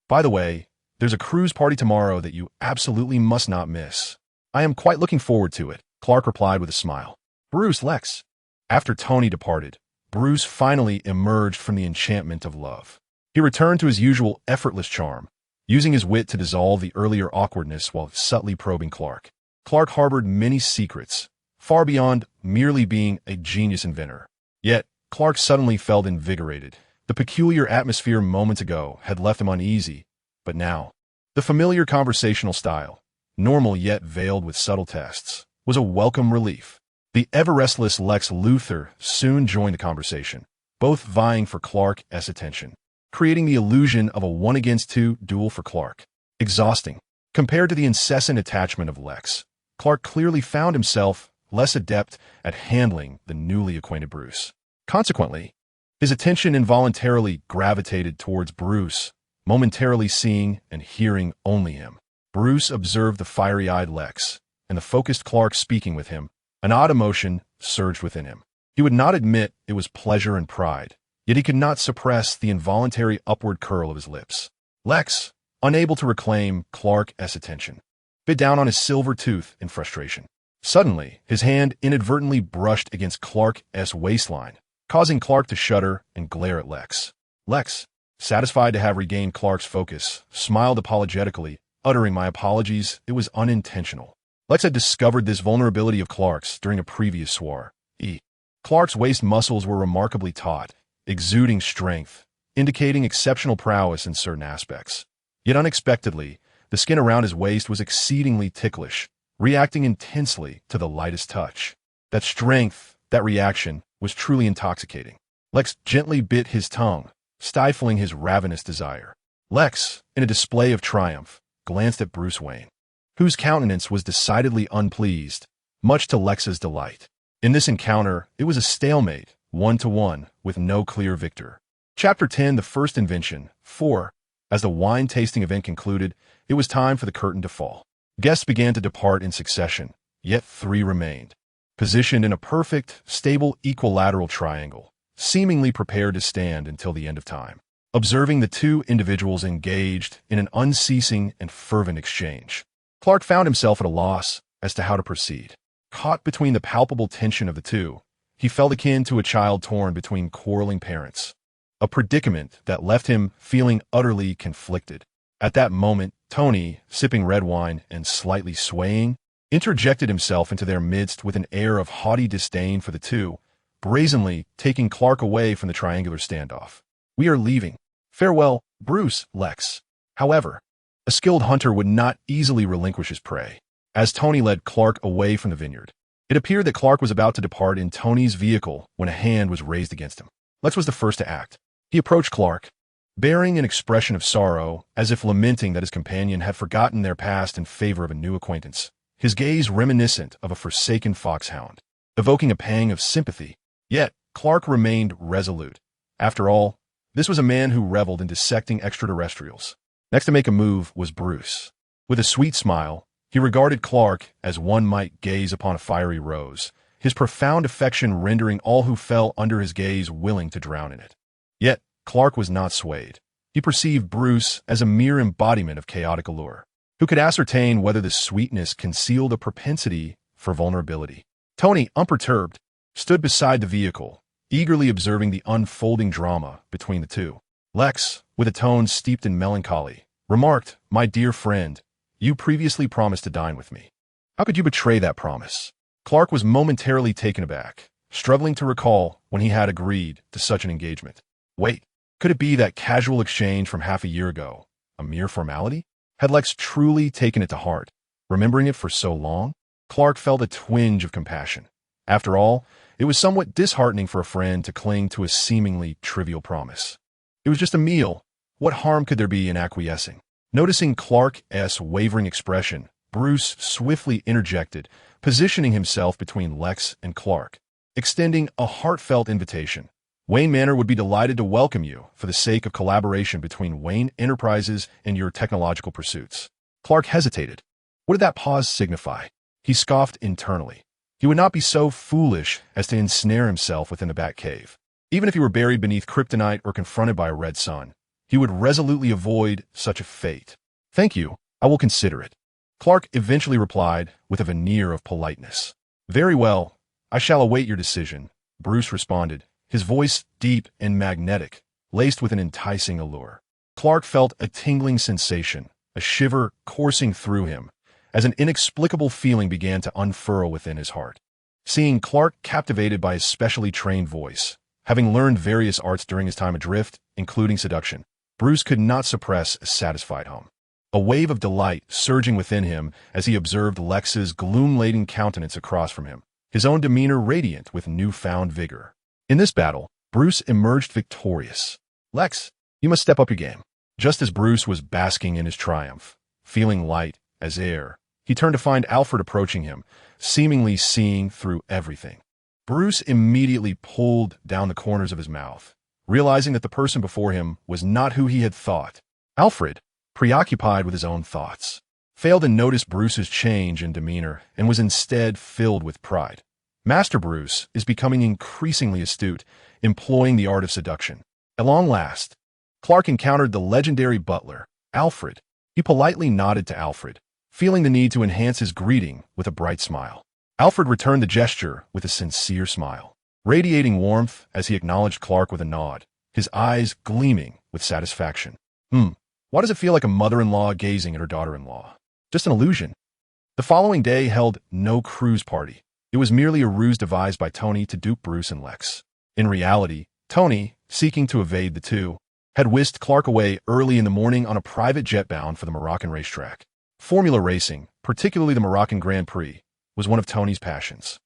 "By the way, there's a cruise party tomorrow that you absolutely must not miss." "I am quite looking forward to it," Clark replied with a smile. "Bruce, Lex." After Tony departed, Bruce finally emerged from the enchantment of love. He returned to his usual effortless charm, using his wit to dissolve the earlier awkwardness while subtly probing Clark. Clark harbored many secrets, far beyond merely being a genius inventor. Yet, Clark suddenly felt invigorated. The peculiar atmosphere moments ago had left him uneasy, but now, the familiar conversational style, normal yet veiled with subtle tests, was a welcome relief. The ever-restless Lex Luthor soon joined the conversation, both vying for Clark's attention, creating the illusion of a 1-against-2 duel for Clark. Exhausting. Compared to the incessant attachment of Lex, Clark clearly found himself less adept at handling the newly acquainted Bruce. Consequently, his attention involuntarily gravitated towards Bruce, momentarily seeing and hearing only him. Bruce observed the fiery-eyed Lex, and the focused Clark speaking with him. An odd emotion surged within him. He would not admit it was pleasure and pride, yet he could not suppress the involuntary upward curl of his lips. Lex, unable to reclaim Clark's attention, bit down on his silver tooth in frustration. Suddenly, his hand inadvertently brushed against Clark's waistline, causing Clark to shudder and glare at Lex. Lex, satisfied to have regained Clark's focus, smiled apologetically, uttering, "My apologies, it was unintentional." Lex had discovered this vulnerability of Clark's during a previous soiree. Clark's waist muscles were remarkably taut, exuding strength, indicating exceptional prowess in certain aspects. Yet unexpectedly, the skin around his waist was exceedingly ticklish, reacting intensely to the lightest touch. That strength, that reaction, was truly intoxicating. Lex gently bit his tongue, stifling his ravenous desire. Lex, in a display of triumph, glanced at Bruce Wayne, whose countenance was decidedly unpleased, much to Lex's delight. In this encounter, it was a stalemate, 1-1, with no clear victor. Chapter 10, The First Invention, 4. As the wine-tasting event concluded, it was time for the curtain to fall. Guests began to depart in succession, yet 3 remained, positioned in a perfect, stable equilateral triangle, seemingly prepared to stand until the end of time. Observing the 2 individuals engaged in an unceasing and fervent exchange, Clark found himself at a loss as to how to proceed. Caught between the palpable tension of the two, he felt akin to a child torn between quarreling parents, a predicament that left him feeling utterly conflicted. At that moment, Tony, sipping red wine and slightly swaying, interjected himself into their midst with an air of haughty disdain for the two, brazenly taking Clark away from the triangular standoff. "We are leaving. Farewell, Bruce, Lex." However, a skilled hunter would not easily relinquish his prey. As Tony led Clark away from the vineyard, it appeared that Clark was about to depart in Tony's vehicle when a hand was raised against him. Lex was the first to act. He approached Clark, bearing an expression of sorrow, as if lamenting that his companion had forgotten their past in favor of a new acquaintance, his gaze reminiscent of a forsaken foxhound, evoking a pang of sympathy. Yet, Clark remained resolute. After all, this was a man who reveled in dissecting extraterrestrials. Next to make a move was Bruce. With a sweet smile, he regarded Clark as one might gaze upon a fiery rose, his profound affection rendering all who fell under his gaze willing to drown in it. Yet, Clark was not swayed. He perceived Bruce as a mere embodiment of chaotic allure, who could ascertain whether the sweetness concealed a propensity for vulnerability. Tony, unperturbed, stood beside the vehicle, eagerly observing the unfolding drama between the two. Lex, with a tone steeped in melancholy, remarked, "My dear friend, you previously promised to dine with me. How could you betray that promise?" Clark was momentarily taken aback, struggling to recall when he had agreed to such an engagement. Wait, could it be that casual exchange from half a year ago, a mere formality? Had Lex truly taken it to heart, remembering it for so long? Clark felt a twinge of compassion. After all, it was somewhat disheartening for a friend to cling to a seemingly trivial promise. It was just a meal. What harm could there be in acquiescing? Noticing Clark's wavering expression, Bruce swiftly interjected, positioning himself between Lex and Clark, extending a heartfelt invitation. Wayne Manor would be delighted to welcome you for the sake of collaboration between Wayne Enterprises and your technological pursuits. Clark hesitated. What did that pause signify? He scoffed internally. He would not be so foolish as to ensnare himself within the Batcave. Even if he were buried beneath kryptonite or confronted by a red sun, he would resolutely avoid such a fate. Thank you, I will consider it. Clark eventually replied with a veneer of politeness. Very well, I shall await your decision, Bruce responded, his voice deep and magnetic, laced with an enticing allure. Clark felt a tingling sensation, a shiver coursing through him, as an inexplicable feeling began to unfurl within his heart. Seeing Clark captivated by his specially trained voice, having learned various arts during his time adrift, including seduction, Bruce could not suppress a satisfied hum. A wave of delight surging within him as he observed Lex's gloom-laden countenance across from him, his own demeanor radiant with newfound vigor. In this battle, Bruce emerged victorious. Lex, you must step up your game. Just as Bruce was basking in his triumph, feeling light as air, he turned to find Alfred approaching him, seemingly seeing through everything. Bruce immediately pulled down the corners of his mouth, realizing that the person before him was not who he had thought. Alfred, preoccupied with his own thoughts, failed to notice Bruce's change in demeanor and was instead filled with pride. Master Bruce is becoming increasingly astute, employing the art of seduction. At long last, Clark encountered the legendary butler, Alfred. He politely nodded to Alfred, feeling the need to enhance his greeting with a bright smile. Alfred returned the gesture with a sincere smile, radiating warmth as he acknowledged Clark with a nod, his eyes gleaming with satisfaction. Why does it feel like a mother-in-law gazing at her daughter-in-law? Just an illusion. The following day held no cruise party. It was merely a ruse devised by Tony to dupe Bruce and Lex. In reality, Tony, seeking to evade the two, had whisked Clark away early in the morning on a private jet bound for the Moroccan racetrack. Formula racing, particularly the Moroccan Grand Prix, was one of Tony's passions.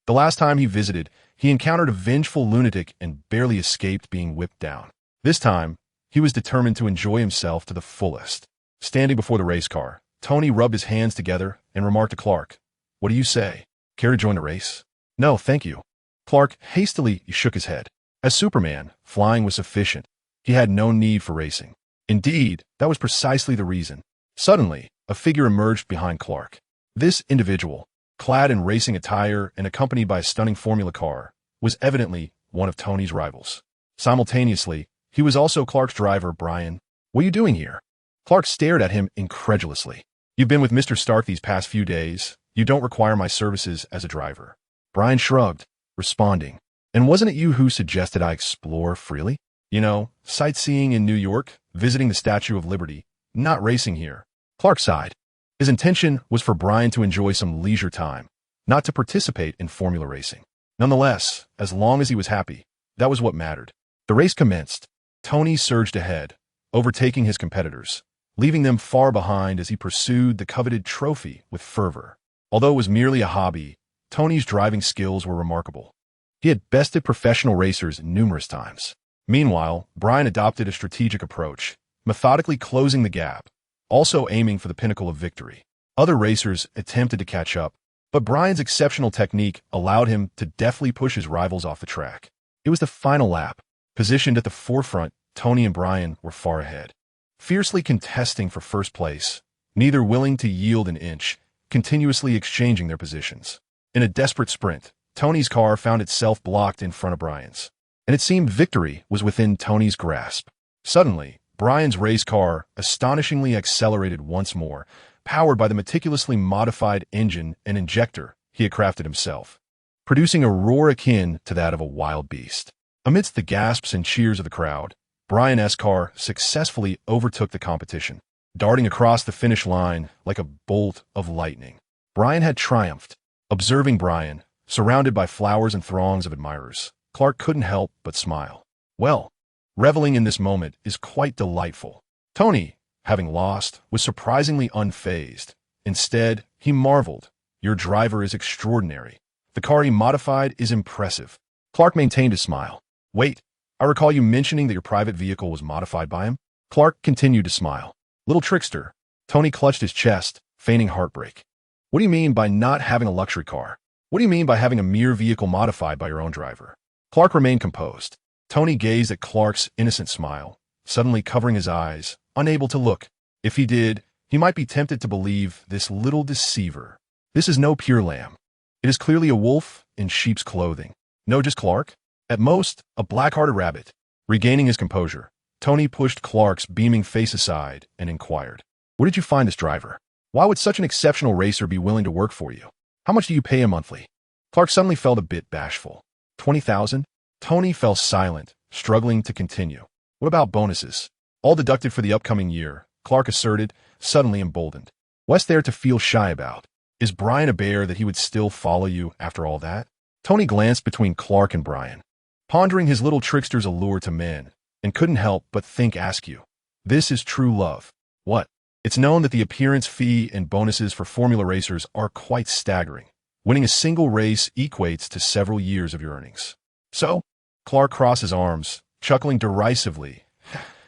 The last time he visited, he encountered a vengeful lunatic and barely escaped being whipped down. This time, he was determined to enjoy himself to the fullest. Standing before the race car, Tony rubbed his hands together and remarked to Clark, "What do you say? Care to join the race?" "No, thank you." Clark hastily shook his head. As Superman, flying was sufficient. He had no need for racing. Indeed, that was precisely the reason. Suddenly, a figure emerged behind Clark. This individual, clad in racing attire and accompanied by a stunning Formula car, was evidently one of Tony's rivals. Simultaneously, he was also Clark's driver, Brian. "What are you doing here?" Clark stared at him incredulously. "You've been with Mr. Stark these past few days. You don't require my services as a driver." Brian shrugged, responding, "And wasn't it you who suggested I explore freely? You know, sightseeing in New York, visiting the Statue of Liberty, not racing here." Clark sighed. His intention was for Brian to enjoy some leisure time, not to participate in formula racing. Nonetheless, as long as he was happy, that was what mattered. The race commenced. Tony surged ahead, overtaking his competitors, leaving them far behind as he pursued the coveted trophy with fervor. Although it was merely a hobby, Tony's driving skills were remarkable. He had bested professional racers numerous times. Meanwhile, Brian adopted a strategic approach, methodically closing the gap, also aiming for the pinnacle of victory. Other racers attempted to catch up, But Brian's exceptional technique allowed him to deftly push his rivals off the track. It was the final lap. Positioned at the forefront, Tony and Brian were far ahead, fiercely contesting for first place, neither willing to yield an inch, continuously exchanging their positions. In a desperate sprint, Tony's car found itself blocked in front of Brian's, and it seemed victory was within Tony's grasp. Suddenly, Brian's race car astonishingly accelerated once more, powered by the meticulously modified engine and injector he had crafted himself, producing a roar akin to that of a wild beast. Amidst the gasps and cheers of the crowd, Brian's car successfully overtook the competition, darting across the finish line like a bolt of lightning. Brian had triumphed. Observing Brian, surrounded by flowers and throngs of admirers, Clark couldn't help but smile. Well, reveling in this moment is quite delightful. Tony, having lost, was surprisingly unfazed. Instead, he marveled. Your driver is extraordinary. The car he modified is impressive. Clark maintained his smile. Wait, I recall you mentioning that your private vehicle was modified by him? Clark continued to smile. Little trickster. Tony clutched his chest, feigning heartbreak. What do you mean by not having a luxury car? What do you mean by having a mere vehicle modified by your own driver? Clark remained composed. Tony gazed at Clark's innocent smile, suddenly covering his eyes, unable to look. If he did, he might be tempted to believe this little deceiver. This is no pure lamb. It is clearly a wolf in sheep's clothing. No, just Clark? At most, a black-hearted rabbit. Regaining his composure, Tony pushed Clark's beaming face aside and inquired, "Where did you find this driver? Why would such an exceptional racer be willing to work for you? How much do you pay him monthly?" Clark suddenly felt a bit bashful. 20,000? Tony fell silent, struggling to continue. What about bonuses? All deducted for the upcoming year, Clark asserted, suddenly emboldened. What's there to feel shy about? Is Brian a bear that he would still follow you after all that? Tony glanced between Clark and Brian, pondering his little trickster's allure to men, and couldn't help but ask you. This is true love. What? It's known that the appearance fee and bonuses for formula racers are quite staggering. Winning a single race equates to several years of your earnings. So, Clark crossed his arms, chuckling derisively.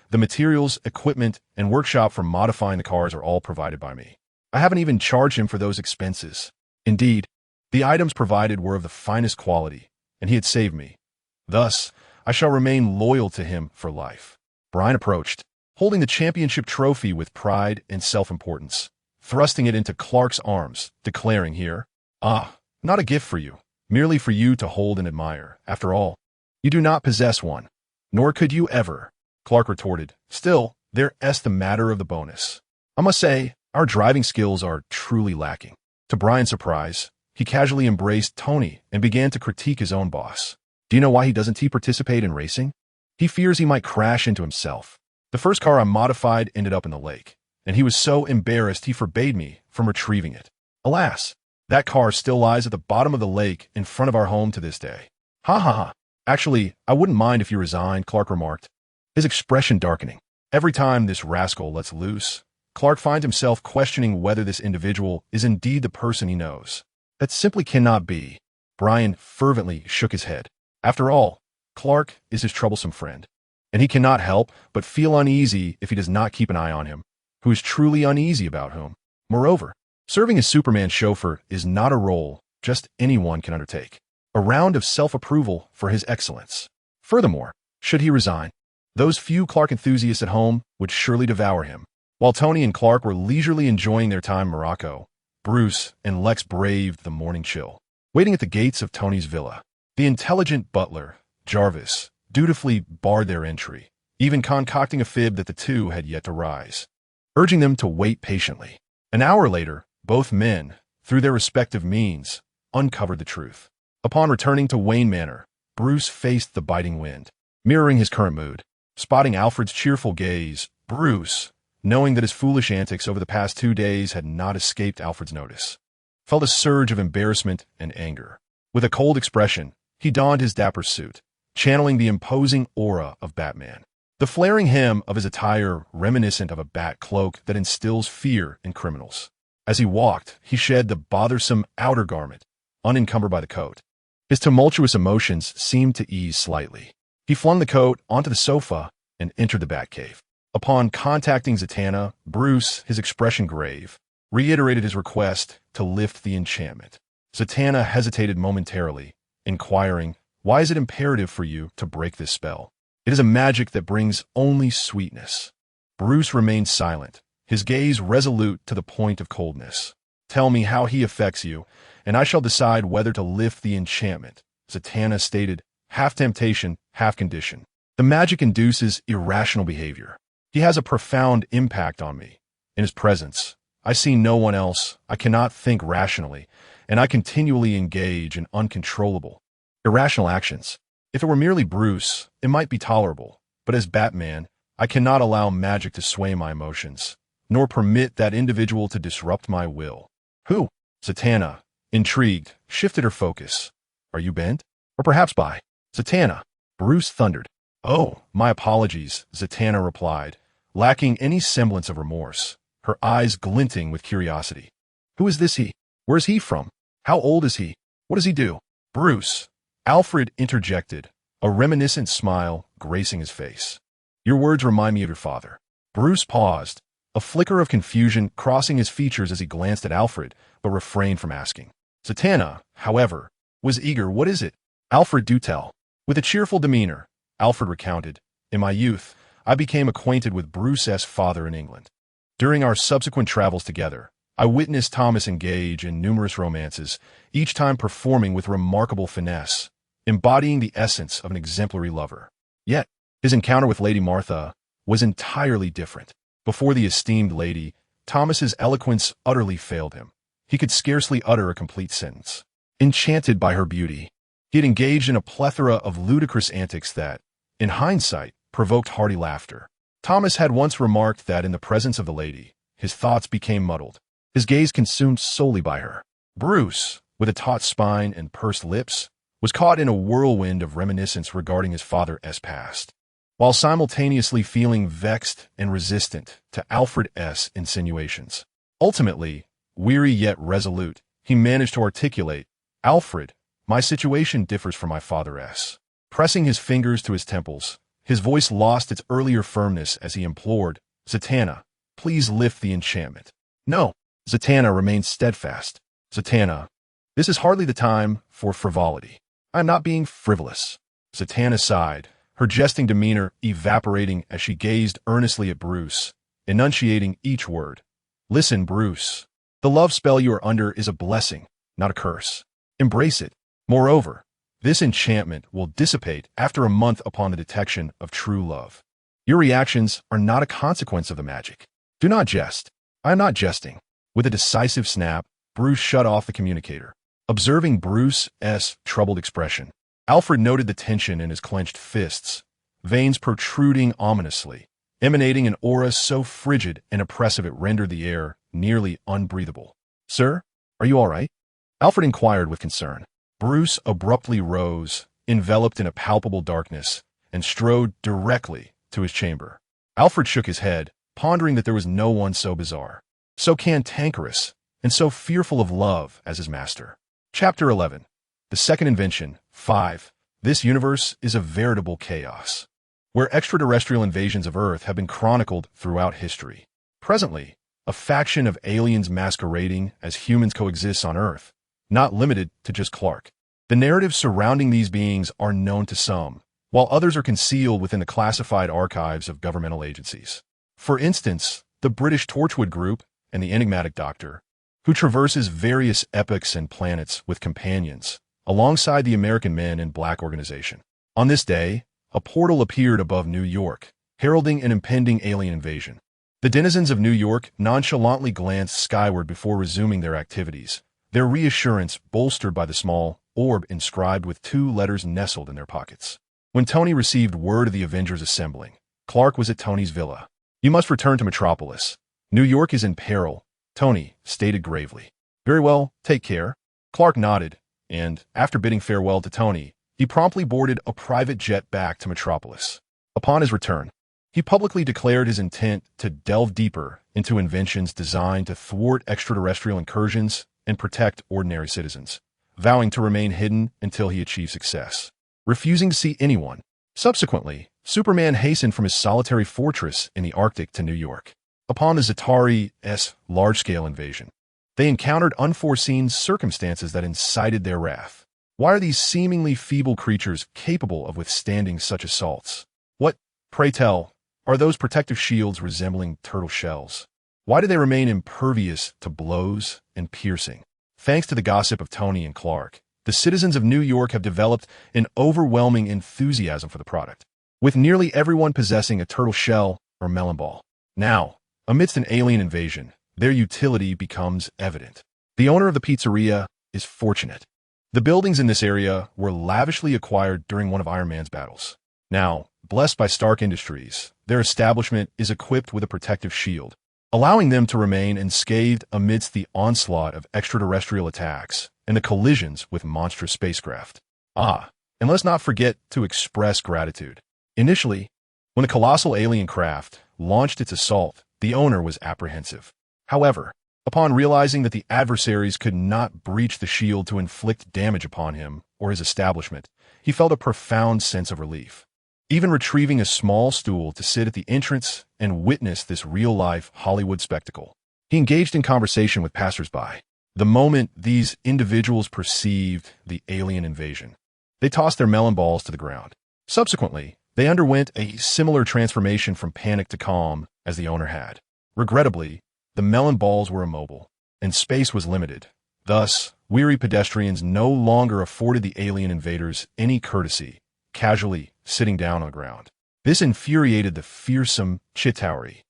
The materials, equipment, and workshop for modifying the cars are all provided by me. I haven't even charged him for those expenses. Indeed, the items provided were of the finest quality, and he had saved me. Thus, I shall remain loyal to him for life. Brian approached, holding the championship trophy with pride and self-importance, thrusting it into Clark's arms, declaring here, not a gift for you, merely for you to hold and admire. After all, you do not possess one, nor could you ever, Clark retorted. Still, there's the matter of the bonus. I must say, our driving skills are truly lacking. To Brian's surprise, he casually embraced Tony and began to critique his own boss. Do you know why he doesn't participate in racing? He fears he might crash into himself. The first car I modified ended up in the lake, and he was so embarrassed he forbade me from retrieving it. Alas, that car still lies at the bottom of the lake in front of our home to this day. Ha ha ha. Actually, I wouldn't mind if you resigned, Clark remarked, his expression darkening. Every time this rascal lets loose, Clark finds himself questioning whether this individual is indeed the person he knows. That simply cannot be. Brian fervently shook his head. After all, Clark is his troublesome friend, and he cannot help but feel uneasy if he does not keep an eye on him, who is truly uneasy about whom. Moreover, serving as Superman's chauffeur is not a role just anyone can undertake. A round of self-approval for his excellence. Furthermore, should he resign, those few Clark enthusiasts at home would surely devour him. While Tony and Clark were leisurely enjoying their time in Morocco, Bruce and Lex braved the morning chill. Waiting at the gates of Tony's villa, the intelligent butler, Jarvis, dutifully barred their entry, even concocting a fib that the two had yet to rise, urging them to wait patiently. An hour later, both men, through their respective means, uncovered the truth. Upon returning to Wayne Manor, Bruce faced the biting wind, mirroring his current mood. Spotting Alfred's cheerful gaze, Bruce, knowing that his foolish antics over the past 2 days had not escaped Alfred's notice, felt a surge of embarrassment and anger. With a cold expression, he donned his dapper suit, channeling the imposing aura of Batman. The flaring hem of his attire reminiscent of a bat cloak that instills fear in criminals. As he walked, he shed the bothersome outer garment, unencumbered by the coat. His tumultuous emotions seemed to ease slightly. He flung the coat onto the sofa and entered the Batcave. Upon contacting Zatanna, Bruce, his expression grave, reiterated his request to lift the enchantment. Zatanna hesitated momentarily, inquiring, "Why is it imperative for you to break this spell? It is a magic that brings only sweetness." Bruce remained silent, his gaze resolute to the point of coldness. "Tell me how he affects you, and I shall decide whether to lift the enchantment," Zatanna stated, half temptation, half condition. "The magic induces irrational behavior. He has a profound impact on me. In his presence, I see no one else, I cannot think rationally, and I continually engage in uncontrollable, irrational actions. If it were merely Bruce, it might be tolerable, but as Batman, I cannot allow magic to sway my emotions, nor permit that individual to disrupt my will." "Who?" Zatanna, intrigued, shifted her focus. "Are you bent? Or perhaps by Zatanna?" Bruce thundered. "Oh, my apologies," Zatanna replied, lacking any semblance of remorse, her eyes glinting with curiosity. "Who is this he? Where is he from? How old is he? What does he do?" "Bruce," Alfred interjected, a reminiscent smile gracing his face. "Your words remind me of your father." Bruce paused, a flicker of confusion crossing his features as he glanced at Alfred, but refrained from asking. Zatanna, however, was eager. "What is it?" "Alfred, do tell." With a cheerful demeanor, Alfred recounted, "In my youth, I became acquainted with Bruce's father in England. During our subsequent travels together, I witnessed Thomas engage in numerous romances, each time performing with remarkable finesse, embodying the essence of an exemplary lover. Yet, his encounter with Lady Martha was entirely different. Before the esteemed lady, Thomas's eloquence utterly failed him. He could scarcely utter a complete sentence. Enchanted by her beauty, he had engaged in a plethora of ludicrous antics that, in hindsight, provoked hearty laughter. Thomas had once remarked that in the presence of the lady, his thoughts became muddled, his gaze consumed solely by her. Bruce, with a taut spine and pursed lips, was caught in a whirlwind of reminiscence regarding his father's past, while simultaneously feeling vexed and resistant to Alfred's insinuations. Ultimately, weary yet resolute, he managed to articulate, "Alfred, my situation differs from my father's." Pressing his fingers to his temples, his voice lost its earlier firmness as he implored, "Zatanna, please lift the enchantment." "No." Zatanna remained steadfast. "Zatanna, this is hardly the time for frivolity. I am not being frivolous." Zatanna sighed, her jesting demeanor evaporating as she gazed earnestly at Bruce, enunciating each word. "Listen, Bruce. The love spell you are under is a blessing, not a curse. Embrace it. Moreover, this enchantment will dissipate after a month upon the detection of true love. Your reactions are not a consequence of the magic. Do not jest." "I am not jesting." With a decisive snap, Bruce shut off the communicator. Observing Bruce's troubled expression, Alfred noted the tension in his clenched fists, veins protruding ominously, emanating an aura so frigid and oppressive it rendered the air nearly unbreathable. "Sir, are you all right?" Alfred inquired with concern. Bruce abruptly rose, enveloped in a palpable darkness, and strode directly to his chamber. Alfred shook his head, pondering that there was no one so bizarre, so cantankerous, and so fearful of love as his master. Chapter 11. The Second Invention. 5. This universe is a veritable chaos, where extraterrestrial invasions of Earth have been chronicled throughout history. Presently, a faction of aliens masquerading as humans coexists on Earth, not limited to just Clark. The narratives surrounding these beings are known to some, while others are concealed within the classified archives of governmental agencies. For instance, the British Torchwood Group and the enigmatic Doctor, who traverses various epochs and planets with companions, alongside the American Men in Black organization. On this day, a portal appeared above New York, heralding an impending alien invasion. The denizens of New York nonchalantly glanced skyward before resuming their activities, their reassurance bolstered by the small orb inscribed with 2 letters nestled in their pockets. When Tony received word of the Avengers assembling, Clark was at Tony's villa. "You must return to Metropolis. New York is in peril," Tony stated gravely. "Very well, take care." Clark nodded, and, after bidding farewell to Tony, he promptly boarded a private jet back to Metropolis. Upon his return, he publicly declared his intent to delve deeper into inventions designed to thwart extraterrestrial incursions and protect ordinary citizens, vowing to remain hidden until he achieved success, refusing to see anyone. Subsequently, Superman hastened from his solitary fortress in the Arctic to New York. Upon the Zatari's large-scale invasion, They encountered unforeseen circumstances that incited their wrath. Why are these seemingly feeble creatures capable of withstanding such assaults? What, pray tell, are those protective shields resembling turtle shells? Why do they remain impervious to blows and piercing? Thanks to the gossip of Tony and Clark, the citizens of New York have developed an overwhelming enthusiasm for the product, with nearly everyone possessing a turtle shell or melon ball. Now, amidst an alien invasion, their utility becomes evident. The owner of the pizzeria is fortunate. The buildings in this area were lavishly acquired during one of Iron Man's battles. Now, blessed by Stark Industries, their establishment is equipped with a protective shield, allowing them to remain unscathed amidst the onslaught of extraterrestrial attacks and the collisions with monstrous spacecraft. And let's not forget to express gratitude. Initially, when the colossal alien craft launched its assault, the owner was apprehensive. However, upon realizing that the adversaries could not breach the shield to inflict damage upon him or his establishment, he felt a profound sense of relief. Even retrieving a small stool to sit at the entrance and witness this real-life Hollywood spectacle, he engaged in conversation with passersby. The moment these individuals perceived the alien invasion, they tossed their melon balls to the ground. Subsequently, they underwent a similar transformation from panic to calm as the owner had. Regrettably, the melon balls were immobile, and space was limited. Thus, weary pedestrians no longer afforded the alien invaders any courtesy, casually sitting down on the ground. This infuriated the fearsome Chitauri,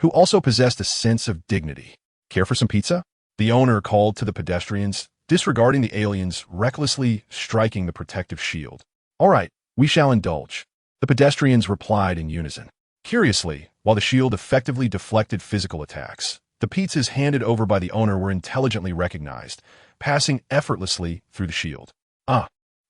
who also possessed a sense of dignity. Care for some pizza? The owner called to the pedestrians, disregarding the aliens recklessly striking the protective shield. All right, we shall indulge. The pedestrians replied in unison. Curiously, while the shield effectively deflected physical attacks, the pizzas handed over by the owner were intelligently recognized, passing effortlessly through the shield.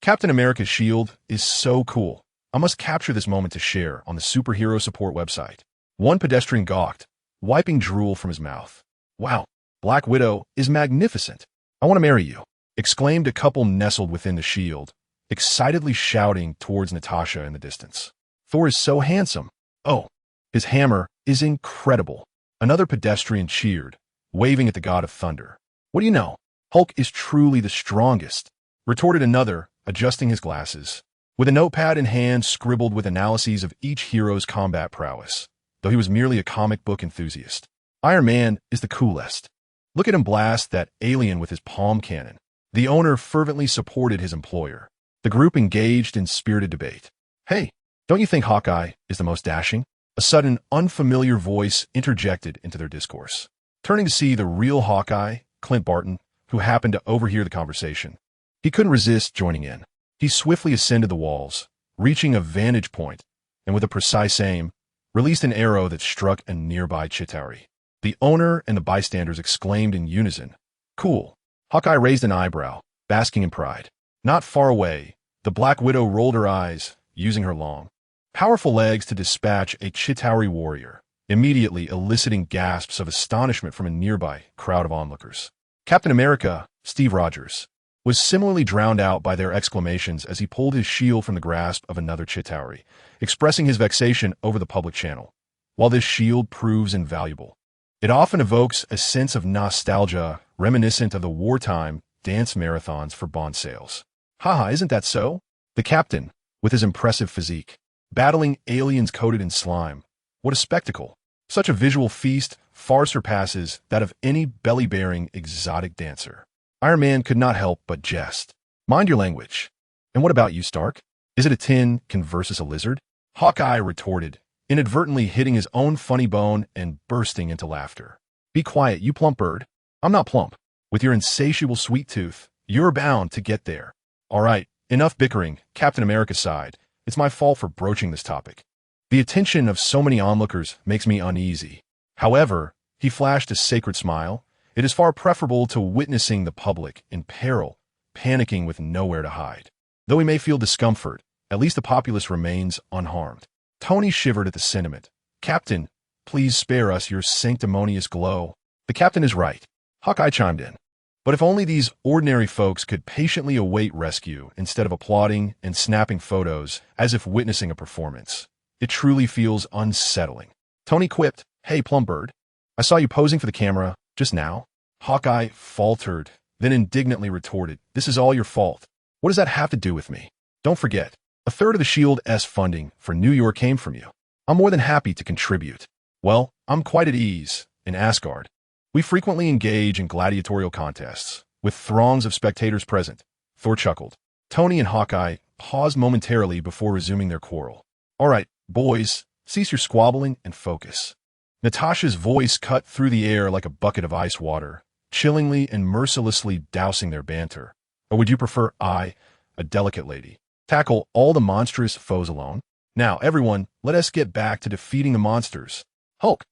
Captain America's shield is so cool. I must capture this moment to share on the superhero support website. One pedestrian gawked, wiping drool from his mouth. Wow, Black Widow is magnificent. I want to marry you, exclaimed a couple nestled within the shield, excitedly shouting towards Natasha in the distance. Thor is so handsome. Oh, his hammer is incredible. Another pedestrian cheered, waving at the god of thunder. What do you know? Hulk is truly the strongest, retorted another, adjusting his glasses. With a notepad in hand scribbled with analyses of each hero's combat prowess, though he was merely a comic book enthusiast. Iron Man is the coolest. Look at him blast that alien with his palm cannon. The owner fervently supported his employer. The group engaged in spirited debate. Hey, don't you think Hawkeye is the most dashing? A sudden, unfamiliar voice interjected into their discourse. Turning to see the real Hawkeye, Clint Barton, who happened to overhear the conversation, he couldn't resist joining in. He swiftly ascended the walls, reaching a vantage point, and with a precise aim, released an arrow that struck a nearby Chitauri. The owner and the bystanders exclaimed in unison, "Cool." Hawkeye raised an eyebrow, basking in pride. Not far away, the Black Widow rolled her eyes, using her long, powerful legs to dispatch a Chitauri warrior, immediately eliciting gasps of astonishment from a nearby crowd of onlookers. Captain America, Steve Rogers, was similarly drowned out by their exclamations as he pulled his shield from the grasp of another Chitauri, expressing his vexation over the public channel. While this shield proves invaluable, it often evokes a sense of nostalgia reminiscent of the wartime dance marathons for bond sales. Haha, isn't that so? The captain, with his impressive physique, battling aliens coated in slime. What a spectacle. Such a visual feast far surpasses that of any belly-bearing exotic dancer. Iron Man could not help but jest. Mind your language. And what about you, Stark? Is it a tin can versus a lizard? Hawkeye retorted, inadvertently hitting his own funny bone and bursting into laughter. Be quiet, you plump bird. I'm not plump. With your insatiable sweet tooth, you're bound to get there. All right, enough bickering, Captain America sighed. It's my fault for broaching this topic. The attention of so many onlookers makes me uneasy. However, he flashed a sacred smile. It is far preferable to witnessing the public in peril, panicking with nowhere to hide. Though he may feel discomfort, at least the populace remains unharmed. Tony shivered at the sentiment. Captain, please spare us your sanctimonious glow. The captain is right. Hawkeye chimed in. But if only these ordinary folks could patiently await rescue instead of applauding and snapping photos as if witnessing a performance. It truly feels unsettling. Tony quipped, Hey, plum bird. I saw you posing for the camera just now. Hawkeye faltered, then indignantly retorted, "This is all your fault. What does that have to do with me? Don't forget, a third of the Shield's funding for New York came from you. I'm more than happy to contribute. Well, I'm quite at ease in Asgard. We frequently engage in gladiatorial contests, with throngs of spectators present." Thor chuckled. Tony and Hawkeye paused momentarily before resuming their quarrel. "All right, boys, cease your squabbling and focus." Natasha's voice cut through the air like a bucket of ice water, chillingly and mercilessly dousing their banter. "Or would you prefer I, a delicate lady, tackle all the monstrous foes alone? Now, everyone, let us get back to defeating the monsters. Hulk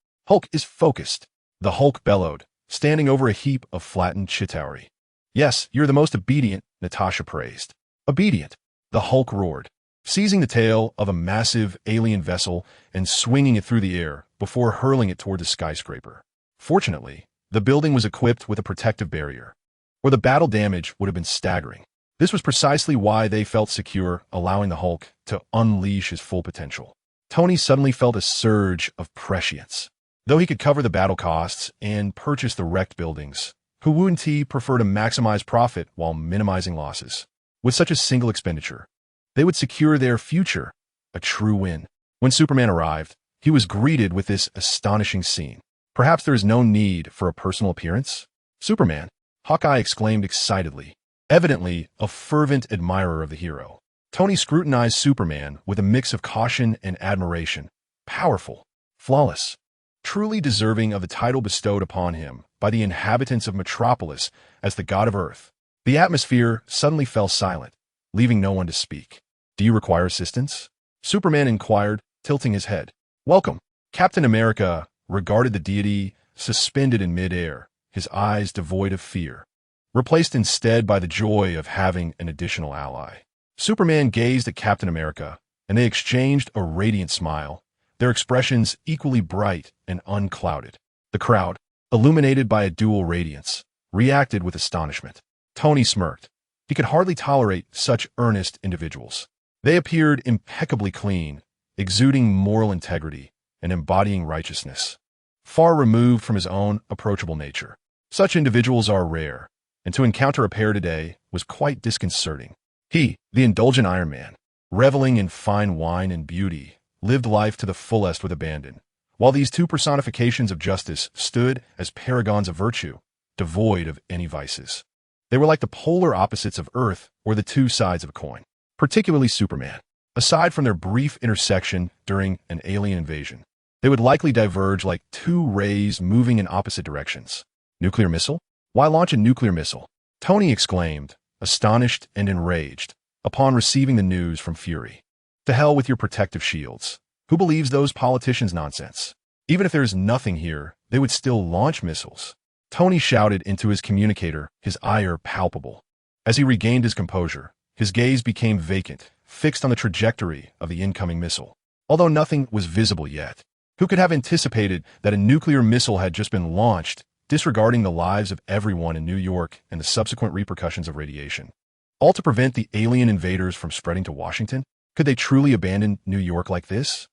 is focused." The Hulk bellowed, standing over a heap of flattened Chitauri. "Yes, you're the most obedient," Natasha praised. "Obedient," the Hulk roared, seizing the tail of a massive alien vessel and swinging it through the air before hurling it toward the skyscraper. Fortunately, the building was equipped with a protective barrier, or the battle damage would have been staggering. This was precisely why they felt secure allowing the Hulk to unleash his full potential. Tony suddenly felt a surge of prescience. Though he could cover the battle costs and purchase the wrecked buildings, Hu and T prefer to maximize profit while minimizing losses. With such a single expenditure, they would secure their future, a true win. When Superman arrived, he was greeted with this astonishing scene. "Perhaps there is no need for a personal appearance?" "Superman," Hawkeye exclaimed excitedly, evidently a fervent admirer of the hero. Tony scrutinized Superman with a mix of caution and admiration. Powerful, flawless, truly deserving of the title bestowed upon him by the inhabitants of Metropolis as the god of Earth. The atmosphere suddenly fell silent, leaving no one to speak. "Do you require assistance?" Superman inquired, tilting his head. "Welcome." Captain America regarded the deity suspended in midair, his eyes devoid of fear, replaced instead by the joy of having an additional ally. Superman gazed at Captain America, and they exchanged a radiant smile, their expressions equally bright and unclouded. The crowd, illuminated by a dual radiance, reacted with astonishment. Tony smirked. He could hardly tolerate such earnest individuals. They appeared impeccably clean, exuding moral integrity and embodying righteousness, far removed from his own approachable nature. Such individuals are rare, and to encounter a pair today was quite disconcerting. He, the indulgent Iron Man, reveling in fine wine and beauty, lived life to the fullest with abandon, while these two personifications of justice stood as paragons of virtue, devoid of any vices. They were like the polar opposites of Earth or the two sides of a coin. Particularly Superman. Aside from their brief intersection during an alien invasion, they would likely diverge like two rays moving in opposite directions. "Nuclear missile? Why launch a nuclear missile?" Tony exclaimed, astonished and enraged, upon receiving the news from Fury. "To hell with your protective shields. Who believes those politicians' nonsense? Even if there is nothing here, they would still launch missiles." Tony shouted into his communicator, his ire palpable. As he regained his composure, his gaze became vacant, fixed on the trajectory of the incoming missile. Although nothing was visible yet, who could have anticipated that a nuclear missile had just been launched, disregarding the lives of everyone in New York and the subsequent repercussions of radiation? All to prevent the alien invaders from spreading to Washington? Could they truly abandon New York like this?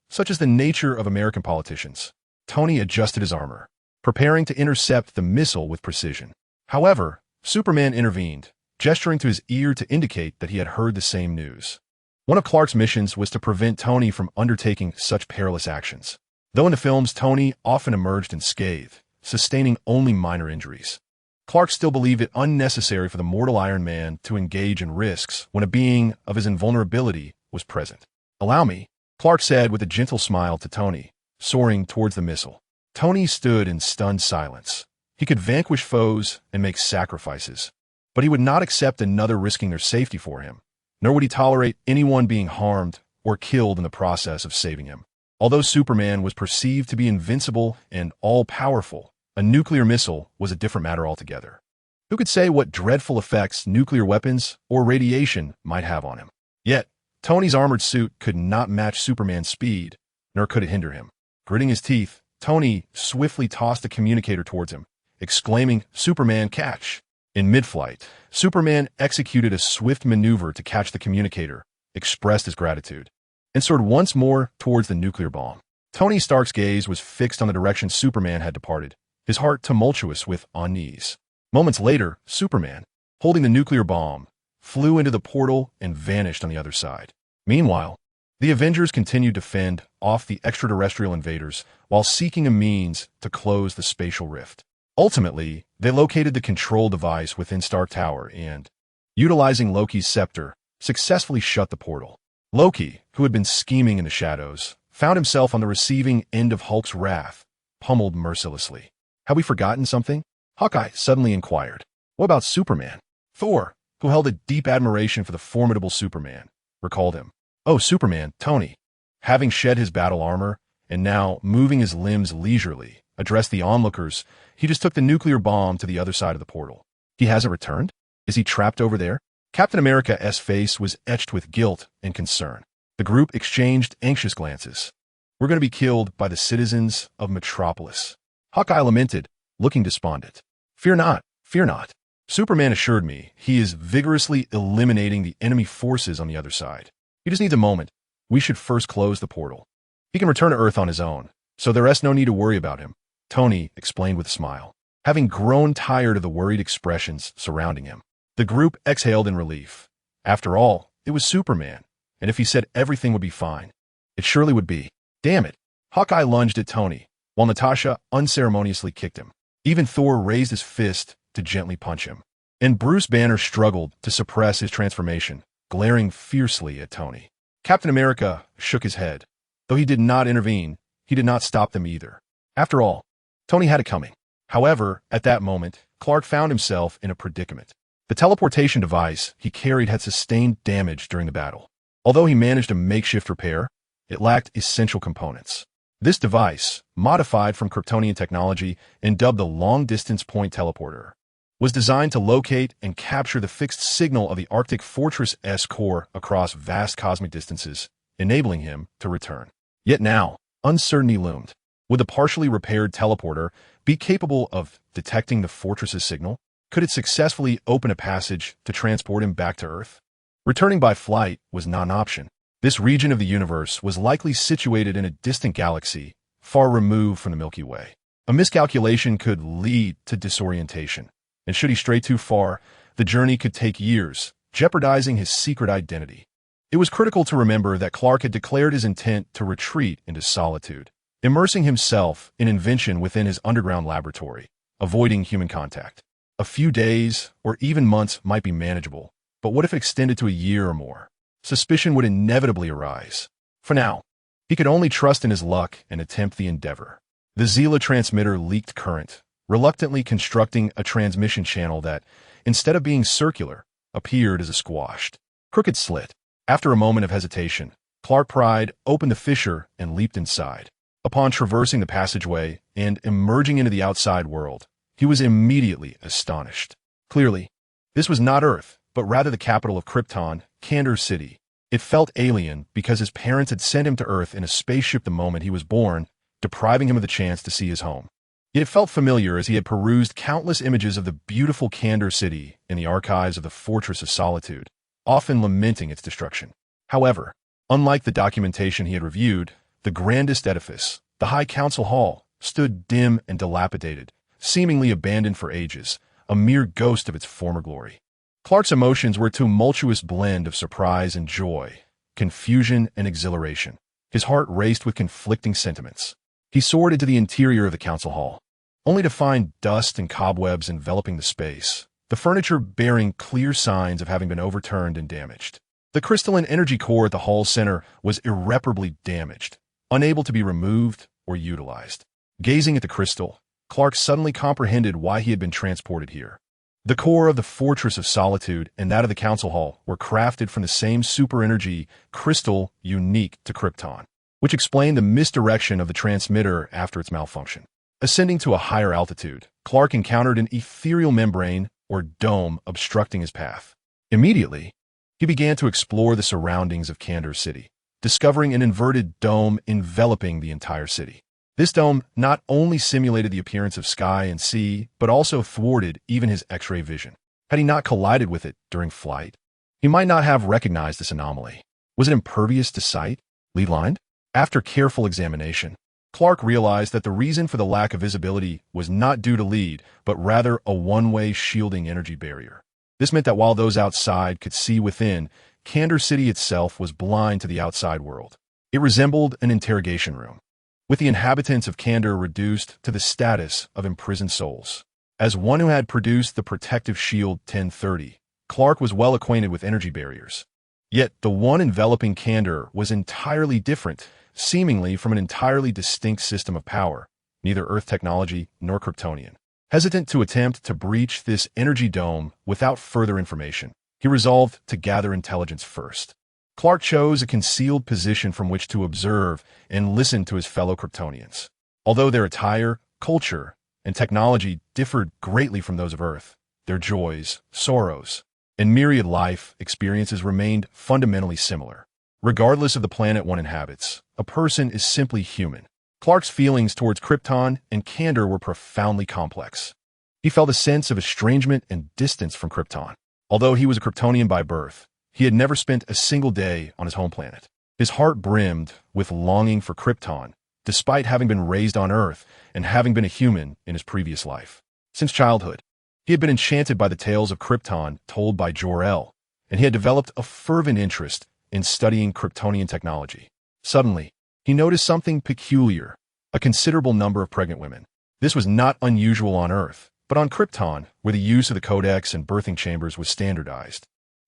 Such is the nature of American politicians. Tony adjusted his armor, preparing to intercept the missile with precision. However, Superman intervened, gesturing to his ear to indicate that he had heard the same news. One of Clark's missions was to prevent Tony from undertaking such perilous actions. Though in the films Tony often emerged unscathed, sustaining only minor injuries, Clark still believed it unnecessary for the mortal Iron Man to engage in risks when a being of his invulnerability was present. "Allow me," Clark said with a gentle smile to Tony, soaring towards the missile. Tony stood in stunned silence. He could vanquish foes and make sacrifices, but he would not accept another risking their safety for him, nor would he tolerate anyone being harmed or killed in the process of saving him. Although Superman was perceived to be invincible and all-powerful, a nuclear missile was a different matter altogether. Who could say what dreadful effects nuclear weapons or radiation might have on him? Yet, Tony's armored suit could not match Superman's speed, nor could it hinder him. Gritting his teeth, Tony swiftly tossed the communicator towards him, exclaiming, "Superman, catch!" In mid-flight, Superman executed a swift maneuver to catch the communicator, expressed his gratitude, and soared once more towards the nuclear bomb. Tony Stark's gaze was fixed on the direction Superman had departed, his heart tumultuous with unease. Moments later, Superman, holding the nuclear bomb, flew into the portal and vanished on the other side. Meanwhile, the Avengers continued to fend off the extraterrestrial invaders while seeking a means to close the spatial rift. Ultimately, they located the control device within Stark Tower and, utilizing Loki's scepter, successfully shut the portal. Loki, who had been scheming in the shadows, found himself on the receiving end of Hulk's wrath, pummeled mercilessly. Have we forgotten something? Hawkeye suddenly inquired. What about Superman? Thor, who held a deep admiration for the formidable Superman, recalled him. Oh, Superman, Tony, having shed his battle armor and now moving his limbs leisurely, addressed the onlookers. He just took the nuclear bomb to the other side of the portal. He hasn't returned? Is he trapped over there? Captain America's face was etched with guilt and concern. The group exchanged anxious glances. We're going to be killed by the citizens of Metropolis. Hawkeye lamented, looking despondent. Fear not, fear not. Superman assured me he is vigorously eliminating the enemy forces on the other side. He just needs a moment. We should first close the portal. He can return to Earth on his own, so there is no need to worry about him, Tony explained with a smile. Having grown tired of the worried expressions surrounding him, the group exhaled in relief. After all, it was Superman, and if he said everything would be fine, it surely would be. Damn it. Hawkeye lunged at Tony, while Natasha unceremoniously kicked him. Even Thor raised his fist to gently punch him. And Bruce Banner struggled to suppress his transformation, glaring fiercely at Tony. Captain America shook his head. Though he did not intervene, he did not stop them either. After all, Tony had it coming. However, at that moment, Clark found himself in a predicament. The teleportation device he carried had sustained damage during the battle. Although he managed a makeshift repair, it lacked essential components. This device, modified from Kryptonian technology and dubbed the long-distance point teleporter, was designed to locate and capture the fixed signal of the Arctic Fortress' core across vast cosmic distances, enabling him to return. Yet now, uncertainty loomed. Would the partially repaired teleporter be capable of detecting the fortress's signal? Could it successfully open a passage to transport him back to Earth? Returning by flight was not an option. This region of the universe was likely situated in a distant galaxy, far removed from the Milky Way. A miscalculation could lead to disorientation, and should he stray too far, the journey could take years, jeopardizing his secret identity. It was critical to remember that Clark had declared his intent to retreat into solitude, immersing himself in invention within his underground laboratory, avoiding human contact. A few days or even months might be manageable, but what if it extended to a year or more? Suspicion would inevitably arise. For now, he could only trust in his luck and attempt the endeavor. The Zila transmitter leaked current, reluctantly constructing a transmission channel that, instead of being circular, appeared as a squashed, crooked slit. After a moment of hesitation, Clark pried open the fissure and leaped inside. Upon traversing the passageway and emerging into the outside world, he was immediately astonished. Clearly, this was not Earth, but rather the capital of Krypton, Kandor City. It felt alien because his parents had sent him to Earth in a spaceship the moment he was born, depriving him of the chance to see his home. Yet it felt familiar as he had perused countless images of the beautiful Kandor City in the archives of the Fortress of Solitude, often lamenting its destruction. However, unlike the documentation he had reviewed, the grandest edifice, the High Council Hall, stood dim and dilapidated, seemingly abandoned for ages, a mere ghost of its former glory. Clark's emotions were a tumultuous blend of surprise and joy, confusion and exhilaration. His heart raced with conflicting sentiments. He soared into the interior of the council hall, only to find dust and cobwebs enveloping the space, the furniture bearing clear signs of having been overturned and damaged. The crystalline energy core at the hall's center was irreparably damaged, unable to be removed or utilized. Gazing at the crystal, Clark suddenly comprehended why he had been transported here. The core of the Fortress of Solitude and that of the Council Hall were crafted from the same super-energy crystal unique to Krypton, which explained the misdirection of the transmitter after its malfunction. Ascending to a higher altitude, Clark encountered an ethereal membrane or dome obstructing his path. Immediately, he began to explore the surroundings of Kandor City, discovering an inverted dome enveloping the entire city. This dome not only simulated the appearance of sky and sea, but also thwarted even his X-ray vision. Had he not collided with it during flight, he might not have recognized this anomaly. Was it impervious to sight? Lead-lined? After careful examination, Clark realized that the reason for the lack of visibility was not due to lead, but rather a one-way shielding energy barrier. This meant that while those outside could see within, Candor City itself was blind to the outside world. It resembled an interrogation room, with the inhabitants of Candor reduced to the status of imprisoned souls. As one who had produced the protective shield 1030, Clark was well acquainted with energy barriers. Yet the one enveloping Candor was entirely different, seemingly from an entirely distinct system of power, neither Earth technology nor Kryptonian. Hesitant to attempt to breach this energy dome without further information, he resolved to gather intelligence first. Clark chose a concealed position from which to observe and listen to his fellow Kryptonians. Although their attire, culture, and technology differed greatly from those of Earth, their joys, sorrows, and myriad life experiences remained fundamentally similar. Regardless of the planet one inhabits, a person is simply human. Clark's feelings towards Krypton and Candor were profoundly complex. He felt a sense of estrangement and distance from Krypton. Although he was a Kryptonian by birth, he had never spent a single day on his home planet. His heart brimmed with longing for Krypton, despite having been raised on Earth and having been a human in his previous life. Since childhood, he had been enchanted by the tales of Krypton told by Jor-El, and he had developed a fervent interest in studying Kryptonian technology. Suddenly, he noticed something peculiar, a considerable number of pregnant women. This was not unusual on Earth, but on Krypton, where the use of the codex and birthing chambers was standardized,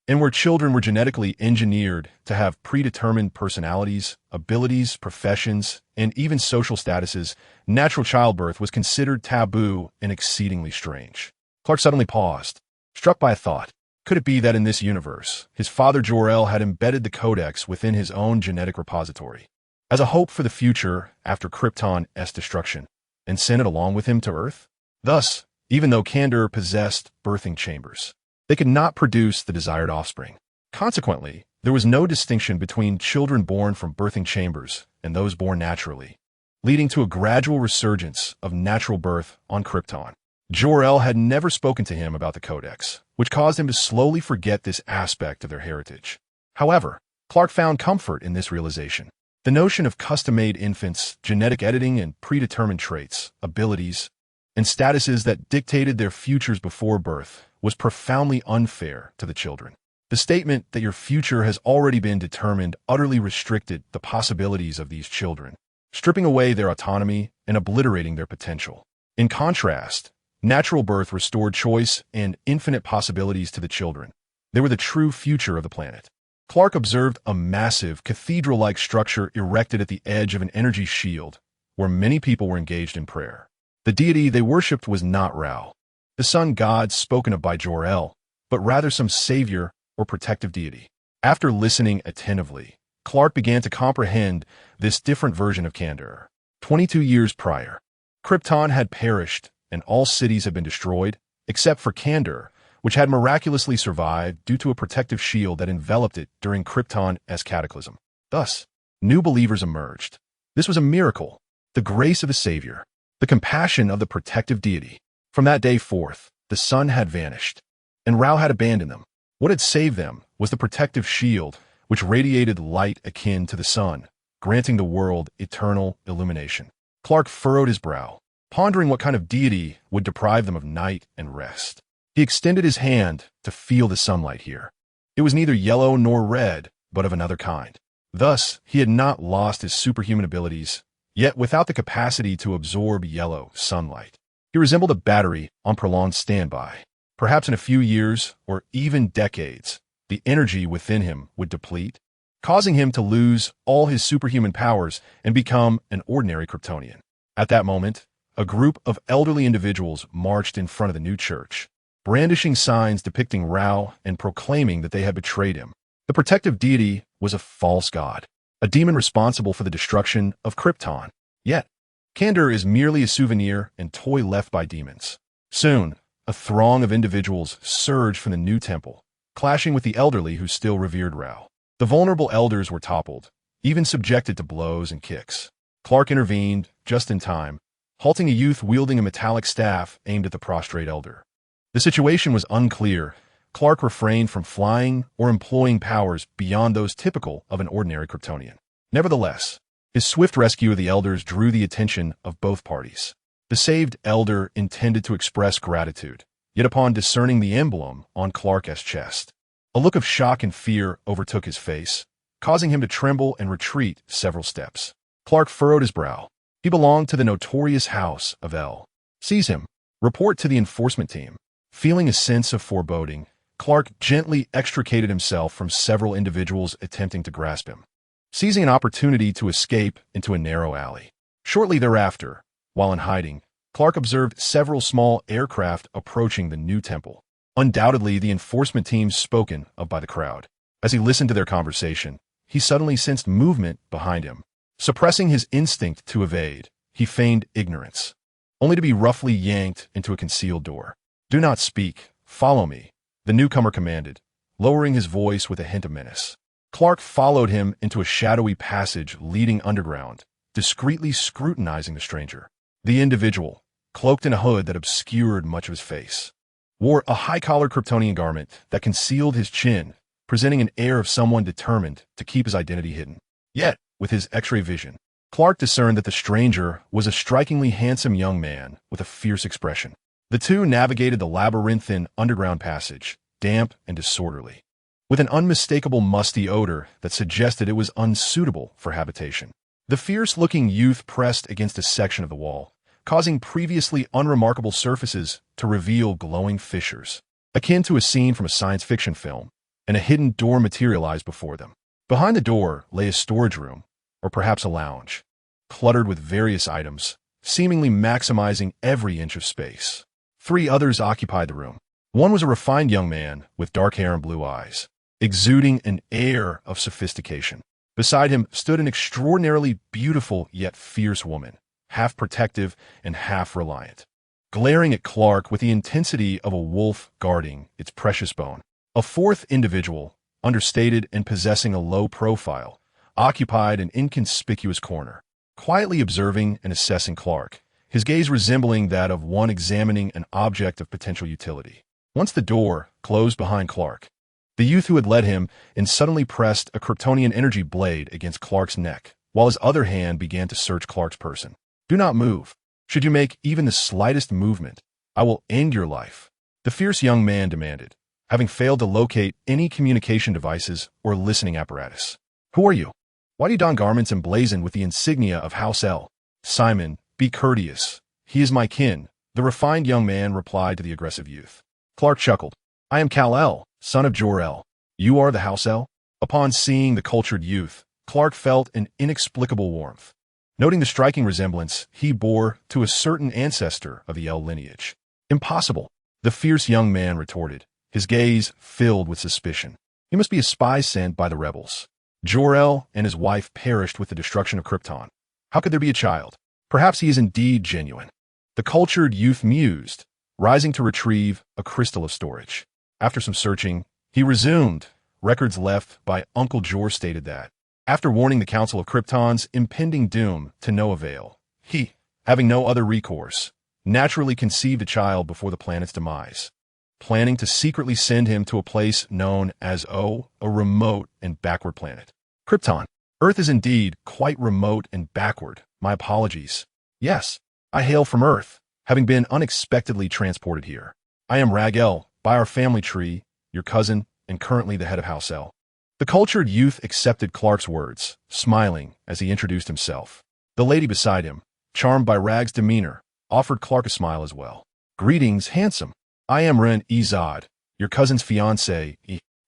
and where children were genetically engineered to have predetermined personalities, abilities, professions, and even social statuses, natural childbirth was considered taboo and exceedingly strange. Clark suddenly paused, struck by a thought. Could it be that in this universe, his father Jor-El had embedded the codex within his own genetic repository, as a hope for the future after Krypton's destruction, and sent it along with him to Earth? Thus, even though Candor possessed birthing chambers, they could not produce the desired offspring. Consequently, there was no distinction between children born from birthing chambers and those born naturally, leading to a gradual resurgence of natural birth on Krypton. Jor-El had never spoken to him about the codex, which caused him to slowly forget this aspect of their heritage. However, Clark found comfort in this realization. The notion of custom-made infants, genetic editing, and predetermined traits, abilities, and statuses that dictated their futures before birth was profoundly unfair to the children. The statement that your future has already been determined utterly restricted the possibilities of these children, stripping away their autonomy and obliterating their potential. In contrast, natural birth restored choice and infinite possibilities to the children. They were the true future of the planet. Clark observed a massive, cathedral-like structure erected at the edge of an energy shield, where many people were engaged in prayer. The deity they worshipped was not Ra, the sun god spoken of by Jor-El, but rather some savior or protective deity. After listening attentively, Clark began to comprehend this different version of Candor. 22 years prior, Krypton had perished, and all cities had been destroyed, except for Candor, which had miraculously survived due to a protective shield that enveloped it during Krypton's cataclysm. Thus, new believers emerged. This was a miracle, the grace of the Savior, the compassion of the protective deity. From that day forth, the sun had vanished, and Ra had abandoned them. What had saved them was the protective shield, which radiated light akin to the sun, granting the world eternal illumination. Clark furrowed his brow, pondering what kind of deity would deprive them of night and rest. He extended his hand to feel the sunlight here. It was neither yellow nor red, but of another kind. Thus, he had not lost his superhuman abilities, yet without the capacity to absorb yellow sunlight. He resembled a battery on prolonged standby. Perhaps in a few years, or even decades, the energy within him would deplete, causing him to lose all his superhuman powers and become an ordinary Kryptonian. At that moment, a group of elderly individuals marched in front of the new church, brandishing signs depicting Ra and proclaiming that they had betrayed him. The protective deity was a false god, a demon responsible for the destruction of Krypton. Yet, Candor is merely a souvenir and toy left by demons. Soon, a throng of individuals surged from the new temple, clashing with the elderly who still revered Ra. The vulnerable elders were toppled, even subjected to blows and kicks. Clark intervened, just in time, halting a youth wielding a metallic staff aimed at the prostrate elder. The situation was unclear. Clark refrained from flying or employing powers beyond those typical of an ordinary Kryptonian. Nevertheless, His swift rescue of the elders drew the attention of both parties. The saved elder intended to express gratitude, yet upon discerning the emblem on Clark's chest, a look of shock and fear overtook his face, causing him to tremble and retreat several steps. Clark furrowed his brow. He belonged to the notorious house of L. Seize him. Report to the enforcement team. Feeling a sense of foreboding, Clark gently extricated himself from several individuals attempting to grasp him, seizing an opportunity to escape into a narrow alley. Shortly thereafter, while in hiding, Clark observed several small aircraft approaching the new temple, undoubtedly the enforcement team spoken of by the crowd. As he listened to their conversation, he suddenly sensed movement behind him. Suppressing his instinct to evade, he feigned ignorance, only to be roughly yanked into a concealed door. "Do not speak. Follow me," the newcomer commanded, lowering his voice with a hint of menace. Clark followed him into a shadowy passage leading underground, discreetly scrutinizing the stranger. The individual, cloaked in a hood that obscured much of his face, wore a high-collared Kryptonian garment that concealed his chin, presenting an air of someone determined to keep his identity hidden. Yet, with his X-ray vision, Clark discerned that the stranger was a strikingly handsome young man with a fierce expression. The two navigated the labyrinthine underground passage, damp and disorderly, with an unmistakable musty odor that suggested it was unsuitable for habitation. The fierce-looking youth pressed against a section of the wall, causing previously unremarkable surfaces to reveal glowing fissures, akin to a scene from a science fiction film, and a hidden door materialized before them. Behind the door lay a storage room, or perhaps a lounge, cluttered with various items, seemingly maximizing every inch of space. 3 others occupied the room. One was a refined young man with dark hair and blue eyes, exuding an air of sophistication. Beside him stood an extraordinarily beautiful yet fierce woman, half protective and half reliant, glaring at Clark with the intensity of a wolf guarding its precious bone. A fourth individual, understated and possessing a low profile, occupied an inconspicuous corner, quietly observing and assessing Clark, his gaze resembling that of one examining an object of potential utility. Once the door closed behind Clark, the youth who had led him in suddenly pressed a Kryptonian energy blade against Clark's neck, while his other hand began to search Clark's person. "Do not move. Should you make even the slightest movement, I will end your life," the fierce young man demanded, having failed to locate any communication devices or listening apparatus. "Who are you? Why do you don garments emblazoned with the insignia of House L?" "Simon, be courteous. He is my kin," the refined young man replied to the aggressive youth. Clark chuckled. "I am Kal-El, son of Jor-El. You are the House L?" Upon seeing the cultured youth, Clark felt an inexplicable warmth. Noting the striking resemblance he bore to a certain ancestor of the L lineage. "Impossible," the fierce young man retorted, his gaze filled with suspicion. "He must be a spy sent by the rebels. Jor-El and his wife perished with the destruction of Krypton. How could there be a child? Perhaps he is indeed genuine." The cultured youth mused, rising to retrieve a crystal of storage. After some searching, he resumed. Records left by Uncle Jor stated that, after warning the Council of Krypton's impending doom to no avail, he, having no other recourse, naturally conceived a child before the planet's demise, planning to secretly send him to a place known as a remote and backward planet. "Krypton. Earth is indeed quite remote and backward. My apologies. Yes, I hail from Earth, having been unexpectedly transported here. I am Rag-El, by our family tree, your cousin, and currently the head of House L." The cultured youth accepted Clark's words, smiling as he introduced himself. The lady beside him, charmed by Rag's demeanor, offered Clark a smile as well. "Greetings, handsome. I am Ren-Zod, your cousin's fiancé.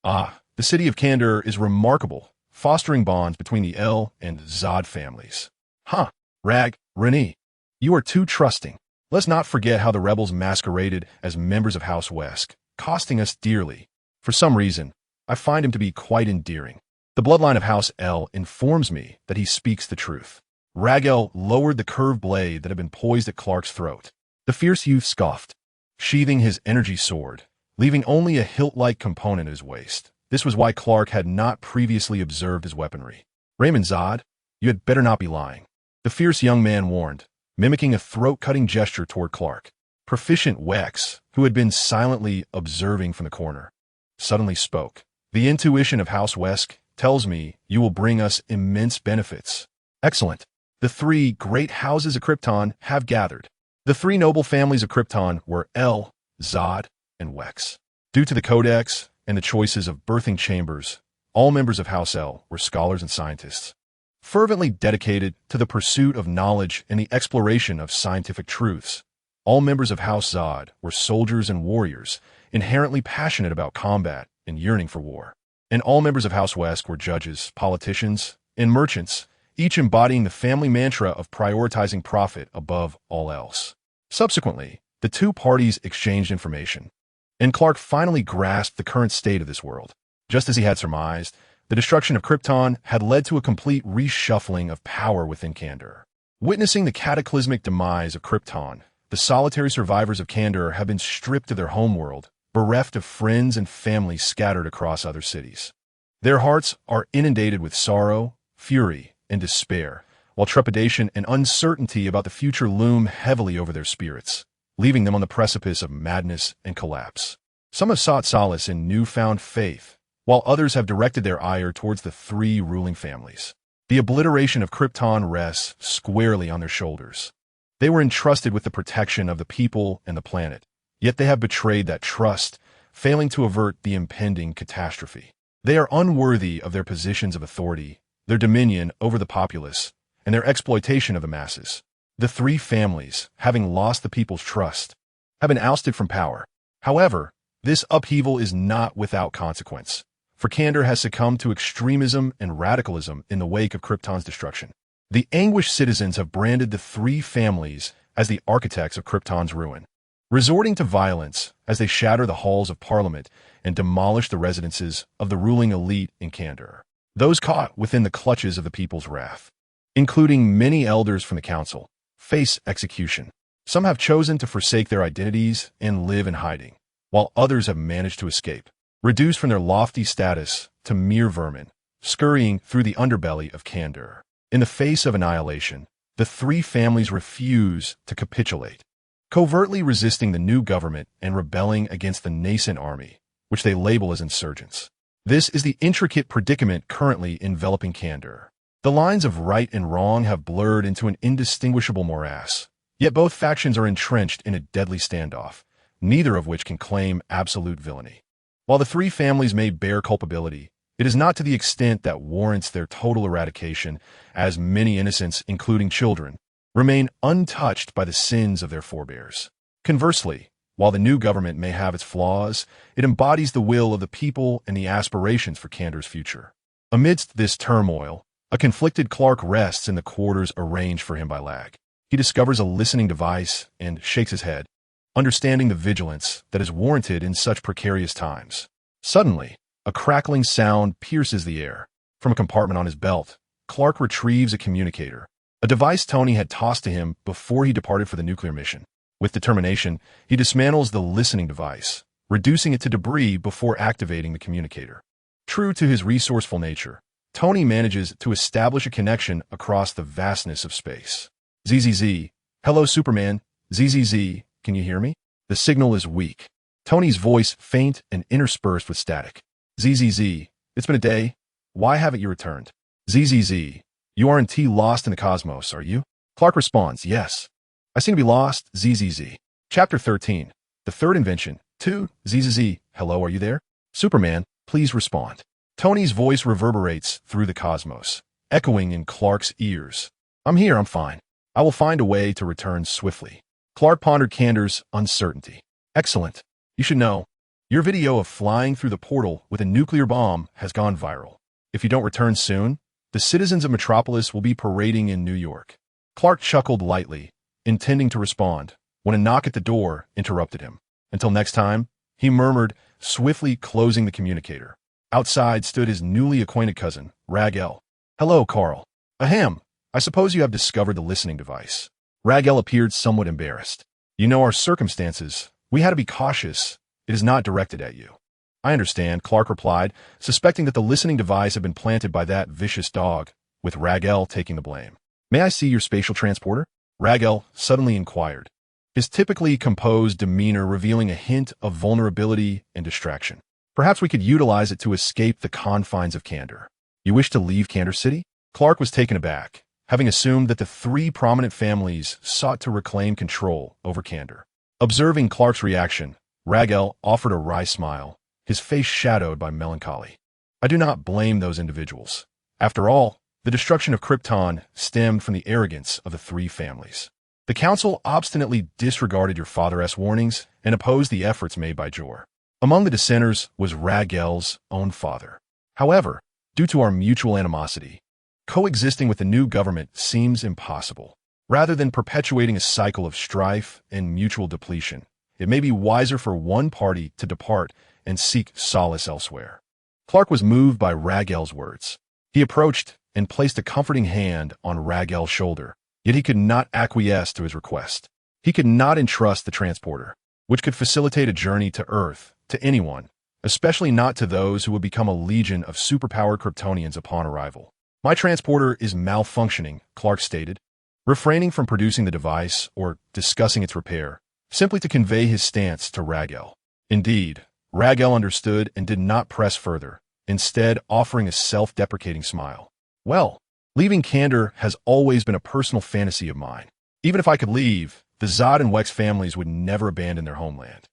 The city of Kandor is remarkable, fostering bonds between the L and Zod families." "Huh, Rag, Rennie, you are too trusting. Let's not forget how the rebels masqueraded as members of House Wesk, costing us dearly. For some reason, I find him to be quite endearing. The bloodline of House L informs me that he speaks the truth." Rag-El lowered the curved blade that had been poised at Clark's throat. The fierce youth scoffed, sheathing his energy sword, leaving only a hilt-like component at his waist. This was why Clark had not previously observed his weaponry. "Raymond Zod, you had better not be lying," the fierce young man warned, mimicking a throat-cutting gesture toward Clark. Proficient Wex, who had been silently observing from the corner, suddenly spoke. "The intuition of House Wesk tells me you will bring us immense benefits." Excellent. The three great houses of Krypton have gathered. The three noble families of Krypton were El, Zod, and Wex. Due to the Codex and the choices of birthing chambers, all members of House El were scholars and scientists, fervently dedicated to the pursuit of knowledge and the exploration of scientific truths. All members of House Zod were soldiers and warriors, inherently passionate about combat and yearning for war. And all members of House West were judges, politicians, and merchants, each embodying the family mantra of prioritizing profit above all else. Subsequently, the two parties exchanged information, and Clark finally grasped the current state of this world. Just as he had surmised, the destruction of Krypton had led to a complete reshuffling of power within Kandor. Witnessing the cataclysmic demise of Krypton, the solitary survivors of Kandor have been stripped of their homeworld, bereft of friends and family scattered across other cities. Their hearts are inundated with sorrow, fury, and despair, while trepidation and uncertainty about the future loom heavily over their spirits, leaving them on the precipice of madness and collapse. Some have sought solace in newfound faith, while others have directed their ire towards the three ruling families. The obliteration of Krypton rests squarely on their shoulders. They were entrusted with the protection of the people and the planet, yet they have betrayed that trust, failing to avert the impending catastrophe. They are unworthy of their positions of authority, their dominion over the populace, and their exploitation of the masses. The three families, having lost the people's trust, have been ousted from power. However, this upheaval is not without consequence, for Kandor has succumbed to extremism and radicalism in the wake of Krypton's destruction. The anguished citizens have branded the three families as the architects of Krypton's ruin, resorting to violence as they shatter the halls of Parliament and demolish the residences of the ruling elite in Kandor, those caught within the clutches of the people's wrath, including many elders from the council, face execution. Some have chosen to forsake their identities and live in hiding, while others have managed to escape, reduced from their lofty status to mere vermin, scurrying through the underbelly of Kandor. In the face of annihilation, the three families refuse to capitulate, covertly resisting the new government and rebelling against the nascent army, which they label as insurgents. This is the intricate predicament currently enveloping Kandor. The lines of right and wrong have blurred into an indistinguishable morass, yet both factions are entrenched in a deadly standoff, neither of which can claim absolute villainy. While the three families may bear culpability, it is not to the extent that warrants their total eradication, as many innocents, including children, remain untouched by the sins of their forebears. Conversely, while the new government may have its flaws, it embodies the will of the people and the aspirations for Kandor's future. Amidst this turmoil, a conflicted Clark rests in the quarters arranged for him by Lag. He discovers a listening device and shakes his head, understanding the vigilance that is warranted in such precarious times. Suddenly, a crackling sound pierces the air. From a compartment on his belt, Clark retrieves a communicator, a device Tony had tossed to him before he departed for the nuclear mission. With determination, he dismantles the listening device, reducing it to debris before activating the communicator. True to his resourceful nature, Tony manages to establish a connection across the vastness of space. ZZZ. Hello, Superman. ZZZ. Can you hear me? The signal is weak. Tony's voice faint and interspersed with static. ZZZ. It's been a day. Why haven't you returned? ZZZ. You aren't lost in the cosmos, are you? Clark responds, yes. I seem to be lost. ZZZ. Chapter 13. The third invention. 2. ZZZ. Hello, are you there? Superman, please respond. Tony's voice reverberates through the cosmos, echoing in Clark's ears. I'm here, I'm fine. I will find a way to return swiftly. Clark pondered Kandor's uncertainty. Excellent. You should know, your video of flying through the portal with a nuclear bomb has gone viral. If you don't return soon, the citizens of Metropolis will be parading in New York. Clark chuckled lightly, intending to respond, when a knock at the door interrupted him. Until next time, he murmured, swiftly closing the communicator. Outside stood his newly acquainted cousin, Rag-El. Hello, Carl. Ahem, I suppose you have discovered the listening device. Rag-El appeared somewhat embarrassed. You know our circumstances. We had to be cautious. It is not directed at you. I understand, Clark replied, suspecting that the listening device had been planted by that vicious dog, with Rag-El taking the blame. May I see your spatial transporter? Rag-El suddenly inquired, his typically composed demeanor revealing a hint of vulnerability and distraction. Perhaps we could utilize it to escape the confines of Kandor. You wish to leave Kandor City? Clark was taken aback, having assumed that the three prominent families sought to reclaim control over Candor. Observing Clark's reaction, Rag-El offered a wry smile, his face shadowed by melancholy. I do not blame those individuals. After all, the destruction of Krypton stemmed from the arrogance of the three families. The council obstinately disregarded your father's warnings and opposed the efforts made by Jor. Among the dissenters was Rag-El's own father. However, due to our mutual animosity, coexisting with the new government seems impossible. Rather than perpetuating a cycle of strife and mutual depletion, it may be wiser for one party to depart and seek solace elsewhere. Clark was moved by Rag-El's words. He approached and placed a comforting hand on Rag-El's shoulder, yet he could not acquiesce to his request. He could not entrust the transporter, which could facilitate a journey to Earth, to anyone, especially not to those who would become a legion of superpowered Kryptonians upon arrival. My transporter is malfunctioning, Clark stated, refraining from producing the device or discussing its repair, simply to convey his stance to Rag-El. Indeed, Rag-El understood and did not press further, instead offering a self-deprecating smile. Well, leaving Candor has always been a personal fantasy of mine. Even if I could leave, the Zod and Wex families would never abandon their homeland.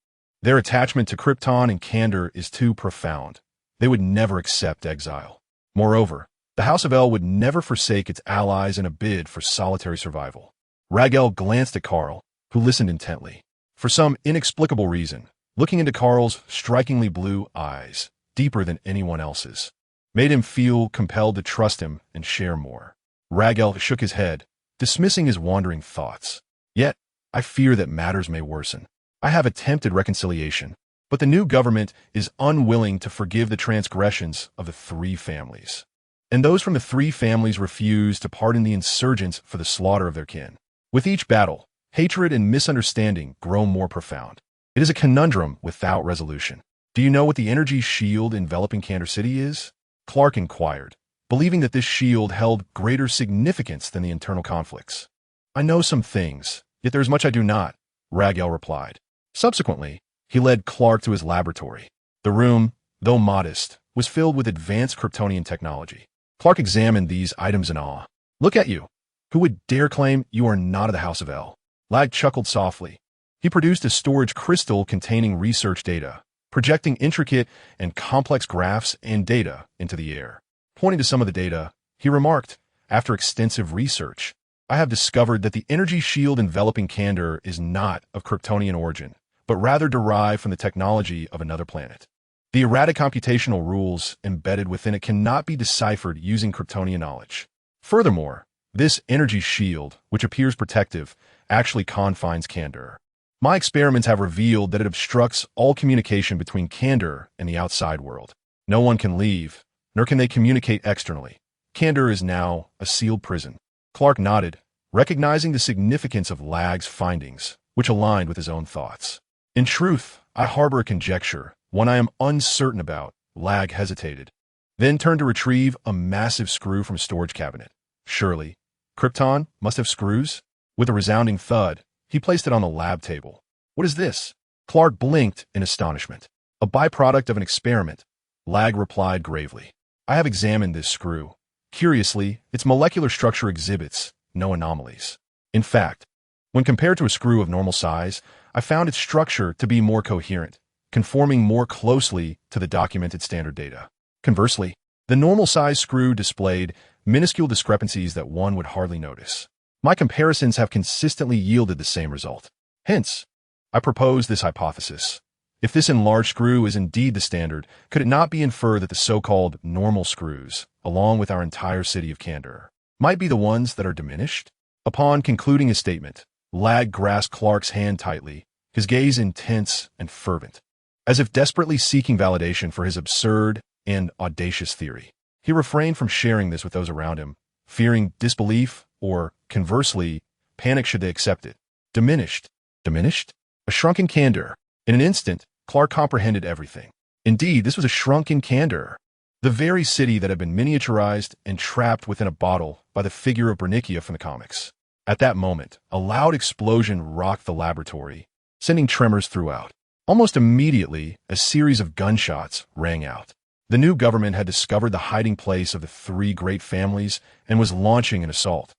Their attachment to Krypton and Candor is too profound. They would never accept exile. Moreover, the House of El would never forsake its allies in a bid for solitary survival. Rag-El glanced at Carl, who listened intently. For some inexplicable reason, looking into Carl's strikingly blue eyes, deeper than anyone else's, made him feel compelled to trust him and share more. Rag-El shook his head, dismissing his wandering thoughts. Yet, I fear that matters may worsen. I have attempted reconciliation, but the new government is unwilling to forgive the transgressions of the three families. And those from the three families refuse to pardon the insurgents for the slaughter of their kin. With each battle, hatred and misunderstanding grow more profound. It is a conundrum without resolution. Do you know what the energy shield enveloping Candor City is? Clark inquired, believing that this shield held greater significance than the internal conflicts. I know some things, yet there is much I do not, Rag-El replied. Subsequently, he led Clark to his laboratory. The room, though modest, was filled with advanced Kryptonian technology. Clark examined these items in awe. Look at you. Who would dare claim you are not of the House of El? Lag chuckled softly. He produced a storage crystal containing research data, projecting intricate and complex graphs and data into the air. Pointing to some of the data, he remarked, after extensive research, I have discovered that the energy shield enveloping Candor is not of Kryptonian origin, but rather derived from the technology of another planet. The erratic computational rules embedded within it cannot be deciphered using Kryptonian knowledge. Furthermore, this energy shield, which appears protective, actually confines Candor. My experiments have revealed that it obstructs all communication between Candor and the outside world. No one can leave, nor can they communicate externally. Candor is now a sealed prison. Clark nodded, recognizing the significance of Lag's findings, which aligned with his own thoughts. In truth, I harbor a conjecture, one I am uncertain about. Lag hesitated, then turned to retrieve a massive screw from a storage cabinet. Surely, Krypton must have screws? With a resounding thud, he placed it on the lab table. What is this? Clark blinked in astonishment. A byproduct of an experiment, Lag replied gravely. I have examined this screw. Curiously, its molecular structure exhibits no anomalies. In fact, when compared to a screw of normal size, I found its structure to be more coherent, conforming more closely to the documented standard data. Conversely, the normal size screw displayed minuscule discrepancies that one would hardly notice. My comparisons have consistently yielded the same result. Hence, I propose this hypothesis. If this enlarged screw is indeed the standard, could it not be inferred that the so-called normal screws, along with our entire city of Candor, might be the ones that are diminished? Upon concluding his statement, Lag grasped Clark's hand tightly, his gaze intense and fervent, as if desperately seeking validation for his absurd and audacious theory. He refrained from sharing this with those around him, fearing disbelief or, conversely, panic should they accept it. Diminished. Diminished? A shrunken Candor. In an instant, Clark comprehended everything. Indeed, this was a shrunken Candor. The very city that had been miniaturized and trapped within a bottle by the figure of Bernicia from the comics. At that moment, a loud explosion rocked the laboratory, sending tremors throughout. Almost immediately, a series of gunshots rang out. The new government had discovered the hiding place of the three great families and was launching an assault.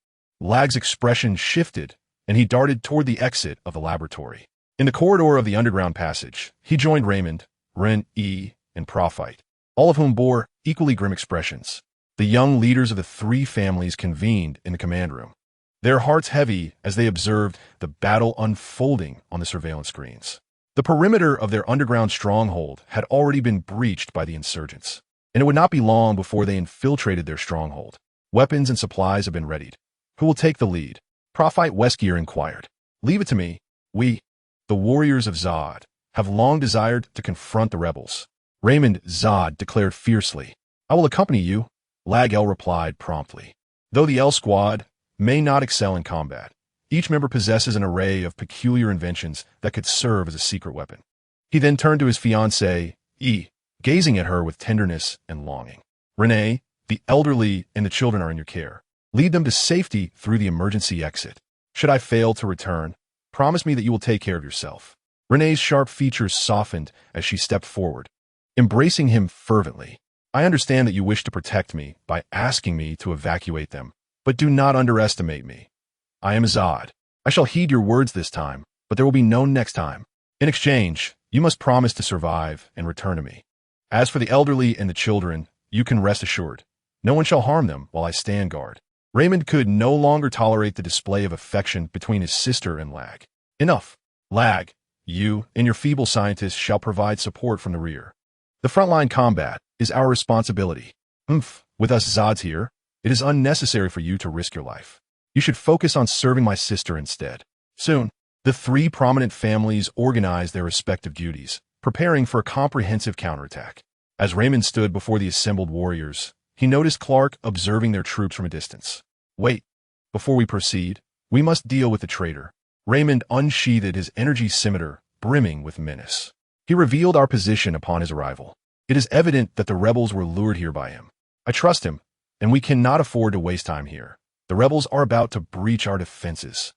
Lag's expression shifted, and he darted toward the exit of the laboratory. In the corridor of the underground passage, he joined Raymond, Ren, and Prophyte, all of whom bore equally grim expressions. The young leaders of the three families convened in the command room, their hearts heavy as they observed the battle unfolding on the surveillance screens. The perimeter of their underground stronghold had already been breached by the insurgents, and it would not be long before they infiltrated their stronghold. Weapons and supplies have been readied. Who will take the lead? Prophyte Weskier inquired. Leave it to me. We, the warriors of Zod, have long desired to confront the rebels. Raymond Zod declared fiercely. I will accompany you, Lag L replied promptly. Though the L Squad may not excel in combat, each member possesses an array of peculiar inventions that could serve as a secret weapon. He then turned to his fiancée, gazing at her with tenderness and longing. Renee, the elderly and the children are in your care. Lead them to safety through the emergency exit. Should I fail to return, promise me that you will take care of yourself. Renee's sharp features softened as she stepped forward, embracing him fervently. I understand that you wish to protect me by asking me to evacuate them, but do not underestimate me. I am Zod. I shall heed your words this time, but there will be no next time. In exchange, you must promise to survive and return to me. As for the elderly and the children, you can rest assured. No one shall harm them while I stand guard. Raymond could no longer tolerate the display of affection between his sister and Lag. Enough. Lag, you and your feeble scientists shall provide support from the rear. The frontline combat is our responsibility. With us Zods here, it is unnecessary for you to risk your life. You should focus on serving my sister instead. Soon, the three prominent families organized their respective duties, preparing for a comprehensive counterattack. As Raymond stood before the assembled warriors, he noticed Clark observing their troops from a distance. Wait, before we proceed, we must deal with the traitor. Raymond unsheathed his energy scimitar, brimming with menace. He revealed our position upon his arrival. It is evident that the rebels were lured here by him. I trust him, and we cannot afford to waste time here. The rebels are about to breach our defenses.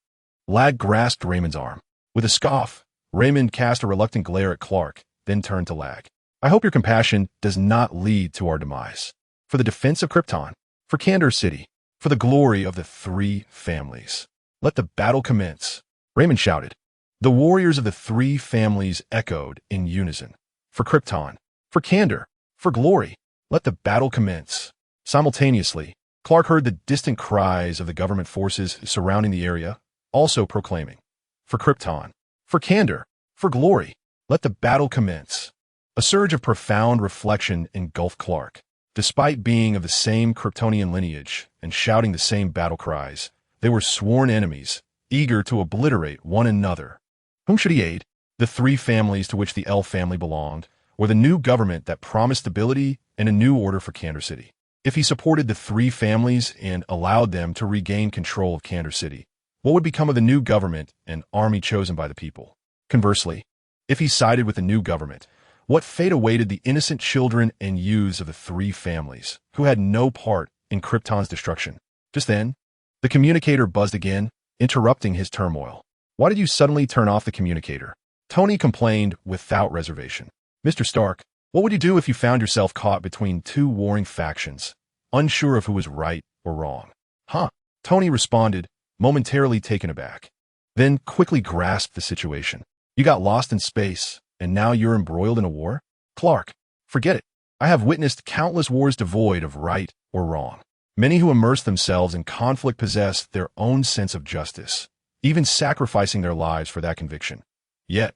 Lag grasped Raymond's arm. With a scoff, Raymond cast a reluctant glare at Clark, then turned to Lag. I hope your compassion does not lead to our demise. For the defense of Krypton, for Candor City, for the glory of the three families. Let the battle commence. Raymond shouted. The warriors of the three families echoed in unison. For Krypton, for Candor, for glory, let the battle commence. Simultaneously, Clark heard the distant cries of the government forces surrounding the area, also proclaiming, for Krypton, for Candor, for glory, let the battle commence. A surge of profound reflection engulfed Clark. Despite being of the same Kryptonian lineage and shouting the same battle cries, they were sworn enemies, eager to obliterate one another. Whom should he aid? The three families to which the L family belonged, or the new government that promised stability and a new order for Candor City? If he supported the three families and allowed them to regain control of Candor City, what would become of the new government and army chosen by the people? Conversely, if he sided with the new government, what fate awaited the innocent children and youths of the three families, who had no part in Krypton's destruction? Just then, the communicator buzzed again, interrupting his turmoil. Why did you suddenly turn off the communicator? Tony complained without reservation. Mr. Stark, what would you do if you found yourself caught between two warring factions, unsure of who was right or wrong? Tony responded, momentarily taken aback, then quickly grasped the situation. You got lost in space, and now you're embroiled in a war? Clark, forget it. I have witnessed countless wars devoid of right or wrong. Many who immerse themselves in conflict possess their own sense of justice, even sacrificing their lives for that conviction. Yet,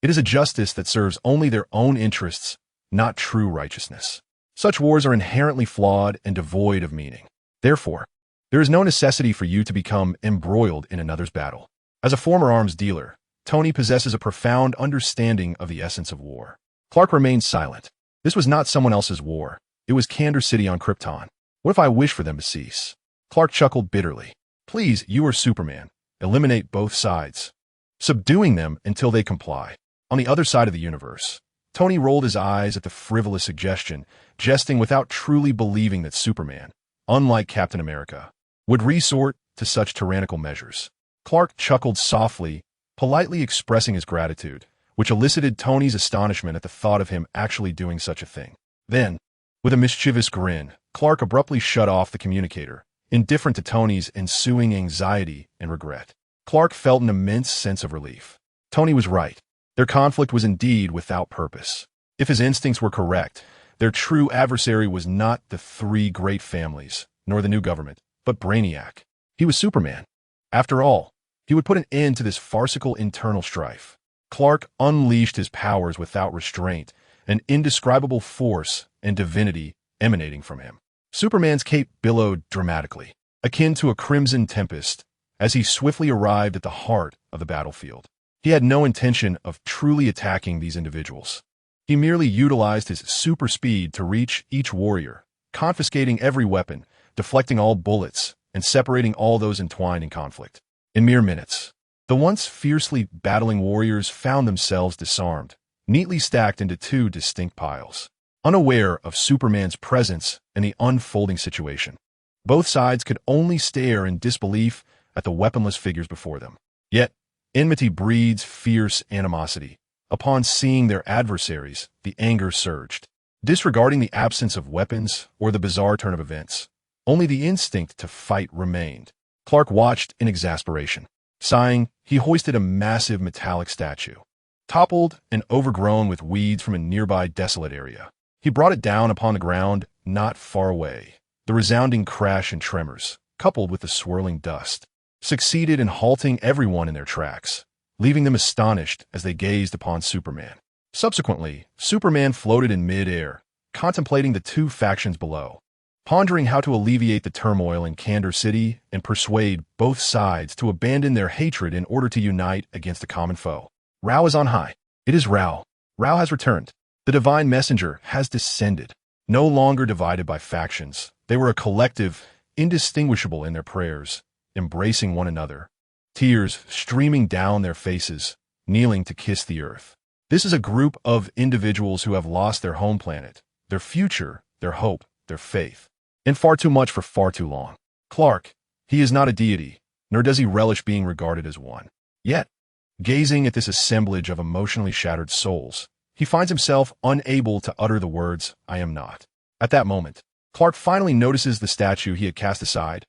it is a justice that serves only their own interests, not true righteousness. Such wars are inherently flawed and devoid of meaning. Therefore, there is no necessity for you to become embroiled in another's battle. As a former arms dealer, Tony possesses a profound understanding of the essence of war. Clark remained silent. This was not someone else's war. It was Candor City on Krypton. What if I wish for them to cease? Clark chuckled bitterly. Please, you are Superman. Eliminate both sides, subduing them until they comply. On the other side of the universe, Tony rolled his eyes at the frivolous suggestion, jesting without truly believing that Superman, unlike Captain America, would resort to such tyrannical measures. Clark chuckled softly, politely expressing his gratitude, which elicited Tony's astonishment at the thought of him actually doing such a thing. Then, with a mischievous grin, Clark abruptly shut off the communicator indifferent to Tony's ensuing anxiety and regret. Clark felt an immense sense of relief. Tony was right. Their conflict was indeed without purpose. If his instincts were correct, their true adversary was not the three great families, nor the new government, but Brainiac. He was Superman. After all, he would put an end to this farcical internal strife. Clark unleashed his powers without restraint, an indescribable force and divinity emanating from him. Superman's cape billowed dramatically, akin to a crimson tempest, as he swiftly arrived at the heart of the battlefield. He had no intention of truly attacking these individuals. He merely utilized his super speed to reach each warrior, confiscating every weapon, deflecting all bullets, and separating all those entwined in conflict. In mere minutes, the once fiercely battling warriors found themselves disarmed, neatly stacked into two distinct piles, unaware of Superman's presence and the unfolding situation. Both sides could only stare in disbelief at the weaponless figures before them. Yet, enmity breeds fierce animosity. Upon seeing their adversaries, the anger surged. Disregarding the absence of weapons or the bizarre turn of events, only the instinct to fight remained. Clark watched in exasperation. Sighing, he hoisted a massive metallic statue, toppled and overgrown with weeds from a nearby desolate area. He brought it down upon the ground not far away. The resounding crash and tremors, coupled with the swirling dust, succeeded in halting everyone in their tracks, leaving them astonished as they gazed upon Superman. Subsequently, Superman floated in mid-air, contemplating the two factions below, pondering how to alleviate the turmoil in Kandor City and persuade both sides to abandon their hatred in order to unite against a common foe. Rao is on high. It is Rao. Rao has returned. The divine messenger has descended. No longer divided by factions, they were a collective, indistinguishable in their prayers, embracing one another, tears streaming down their faces, kneeling to kiss the earth. This is a group of individuals who have lost their home planet, their future, their hope, their faith, and far too much for far too long. Clark, he is not a deity, nor does he relish being regarded as one. Yet, gazing at this assemblage of emotionally shattered souls, he finds himself unable to utter the words, "I am not." At that moment, Clark finally notices the statue he had cast aside.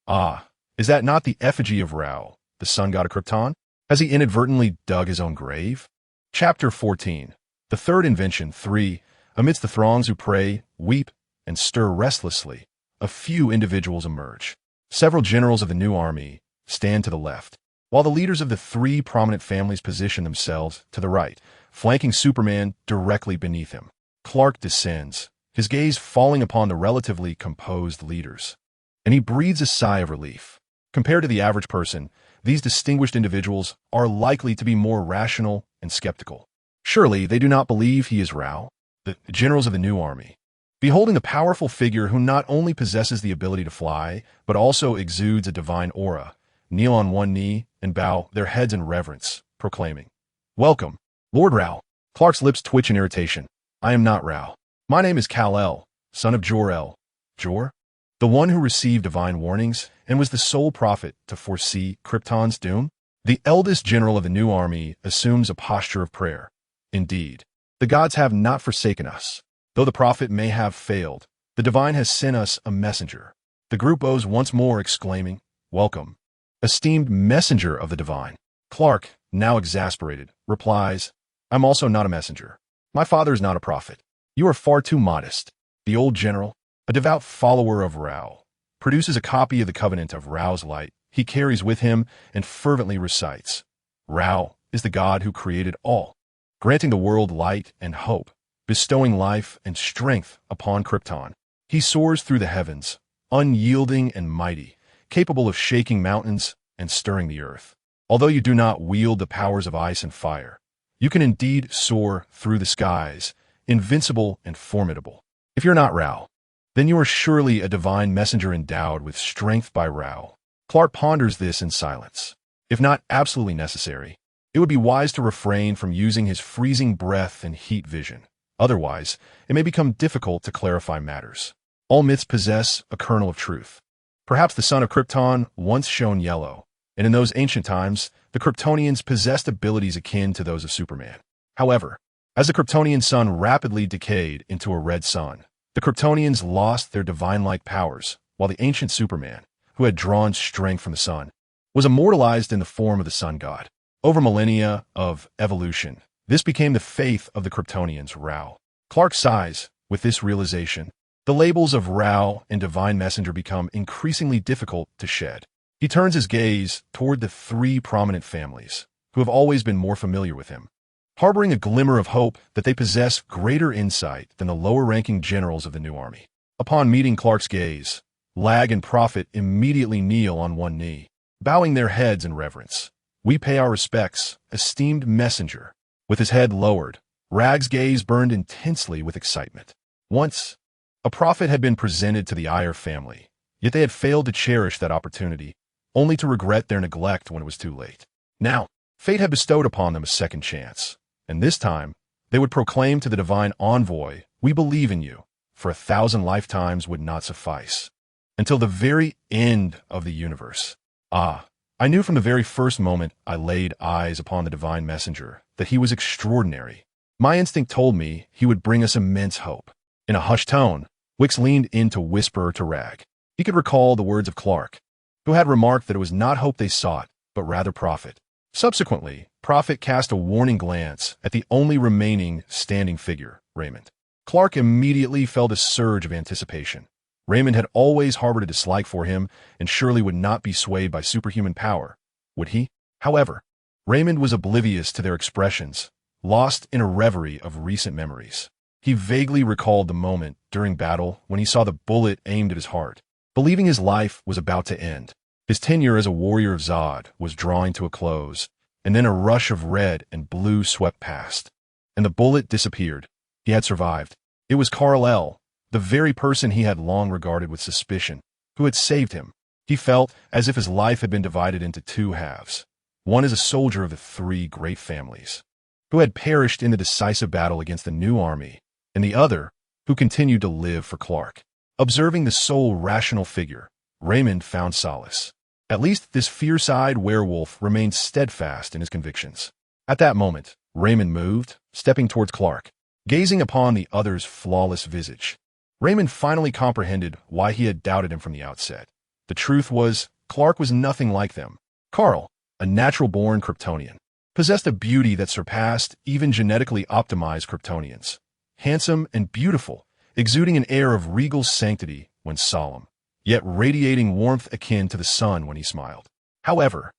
Ah, is that not the effigy of Rao, the sun god of Krypton? Has he inadvertently dug his own grave? Chapter 14. The third invention, 3. Amidst the throngs who pray, weep, and stir restlessly, a few individuals emerge. Several generals of the new army stand to the left, while the leaders of the three prominent families position themselves to the right, flanking Superman directly beneath him. Clark descends, his gaze falling upon the relatively composed leaders, and he breathes a sigh of relief. Compared to the average person, these distinguished individuals are likely to be more rational and skeptical. Surely they do not believe he is Rao, the generals of the new army. Beholding the powerful figure who not only possesses the ability to fly, but also exudes a divine aura, kneel on one knee and bow their heads in reverence, proclaiming, "Welcome, Lord Rao." Clark's lips twitch in irritation. "I am not Rao. My name is Kal-El, son of Jor-El." Jor? The one who received divine warnings and was the sole prophet to foresee Krypton's doom? The eldest general of the new army assumes a posture of prayer. Indeed, the gods have not forsaken us. Though the prophet may have failed, the divine has sent us a messenger. The group bows once more, exclaiming, "Welcome, esteemed messenger of the divine." Clark, now exasperated, replies, "I'm also not a messenger. My father is not a prophet. You are far too modest." The old general, a devout follower of Rao, produces a copy of the Covenant of Rao's Light he carries with him and fervently recites, "Rao is the God who created all, granting the world light and hope, bestowing life and strength upon Krypton. He soars through the heavens, unyielding and mighty, capable of shaking mountains and stirring the earth. Although you do not wield the powers of ice and fire, you can indeed soar through the skies, invincible and formidable. If you're not Rao, then you are surely a divine messenger endowed with strength by Rao." Clark ponders this in silence. If not absolutely necessary, it would be wise to refrain from using his freezing breath and heat vision. Otherwise, it may become difficult to clarify matters. All myths possess a kernel of truth. Perhaps the sun of Krypton once shone yellow, and in those ancient times, the Kryptonians possessed abilities akin to those of Superman. However, as the Kryptonian sun rapidly decayed into a red sun, the Kryptonians lost their divine-like powers, while the ancient Superman, who had drawn strength from the sun, was immortalized in the form of the sun god. Over millennia of evolution, this became the faith of the Kryptonians, Ra. Clark sighs with this realization. The labels of Ra and divine messenger become increasingly difficult to shed. He turns his gaze toward the three prominent families, who have always been more familiar with him, harboring a glimmer of hope that they possess greater insight than the lower-ranking generals of the new army. Upon meeting Clark's gaze, Lag and Prophet immediately kneel on one knee, bowing their heads in reverence. "We pay our respects, esteemed messenger." With his head lowered, Rag's gaze burned intensely with excitement. Once, a prophet had been presented to the Iyer family, yet they had failed to cherish that opportunity, only to regret their neglect when it was too late. Now, fate had bestowed upon them a second chance, and this time, they would proclaim to the divine envoy, "We believe in you," for 1,000 lifetimes would not suffice. Until the very end of the universe. I knew from the very first moment I laid eyes upon the divine messenger that he was extraordinary. My instinct told me he would bring us immense hope. In a hushed tone, Wicks leaned in to whisper to Rag. He could recall the words of Clark, who had remarked that it was not hope they sought, but rather profit. Subsequently, Prophet cast a warning glance at the only remaining standing figure, Raymond. Clark immediately felt a surge of anticipation. Raymond had always harbored a dislike for him and surely would not be swayed by superhuman power, would he? However, Raymond was oblivious to their expressions, lost in a reverie of recent memories. He vaguely recalled the moment during battle when he saw the bullet aimed at his heart, believing his life was about to end. His tenure as a warrior of Zod was drawing to a close, and then a rush of red and blue swept past, and the bullet disappeared. He had survived. It was Kal-El, the very person he had long regarded with suspicion, who had saved him. He felt as if his life had been divided into two halves. One as a soldier of the three great families, who had perished in the decisive battle against the new army, and the other, who continued to live for Clark. Observing the sole rational figure, Raymond found solace. At least this fierce-eyed werewolf remained steadfast in his convictions. At that moment, Raymond moved, stepping towards Clark, gazing upon the other's flawless visage. Raymond finally comprehended why he had doubted him from the outset. The truth was, Clark was nothing like them. Carl, a natural-born Kryptonian, possessed a beauty that surpassed even genetically optimized Kryptonians. Handsome and beautiful, exuding an air of regal sanctity when solemn, yet radiating warmth akin to the sun when he smiled. However,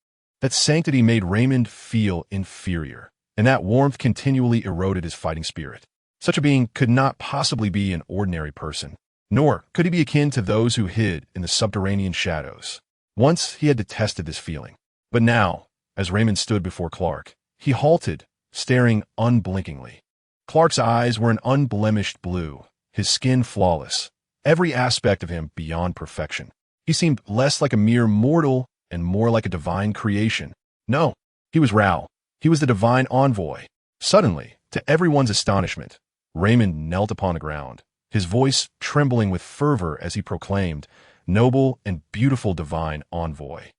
that sanctity made Raymond feel inferior, and that warmth continually eroded his fighting spirit. Such a being could not possibly be an ordinary person, nor could he be akin to those who hid in the subterranean shadows. Once he had detested this feeling, but now, as Raymond stood before Clark, he halted, staring unblinkingly. Clark's eyes were an unblemished blue, his skin flawless, every aspect of him beyond perfection. He seemed less like a mere mortal and more like a divine creation. No, he was Ra. He was the divine envoy. Suddenly, to everyone's astonishment, Raymond knelt upon the ground, his voice trembling with fervor as he proclaimed, "Noble and beautiful divine envoy,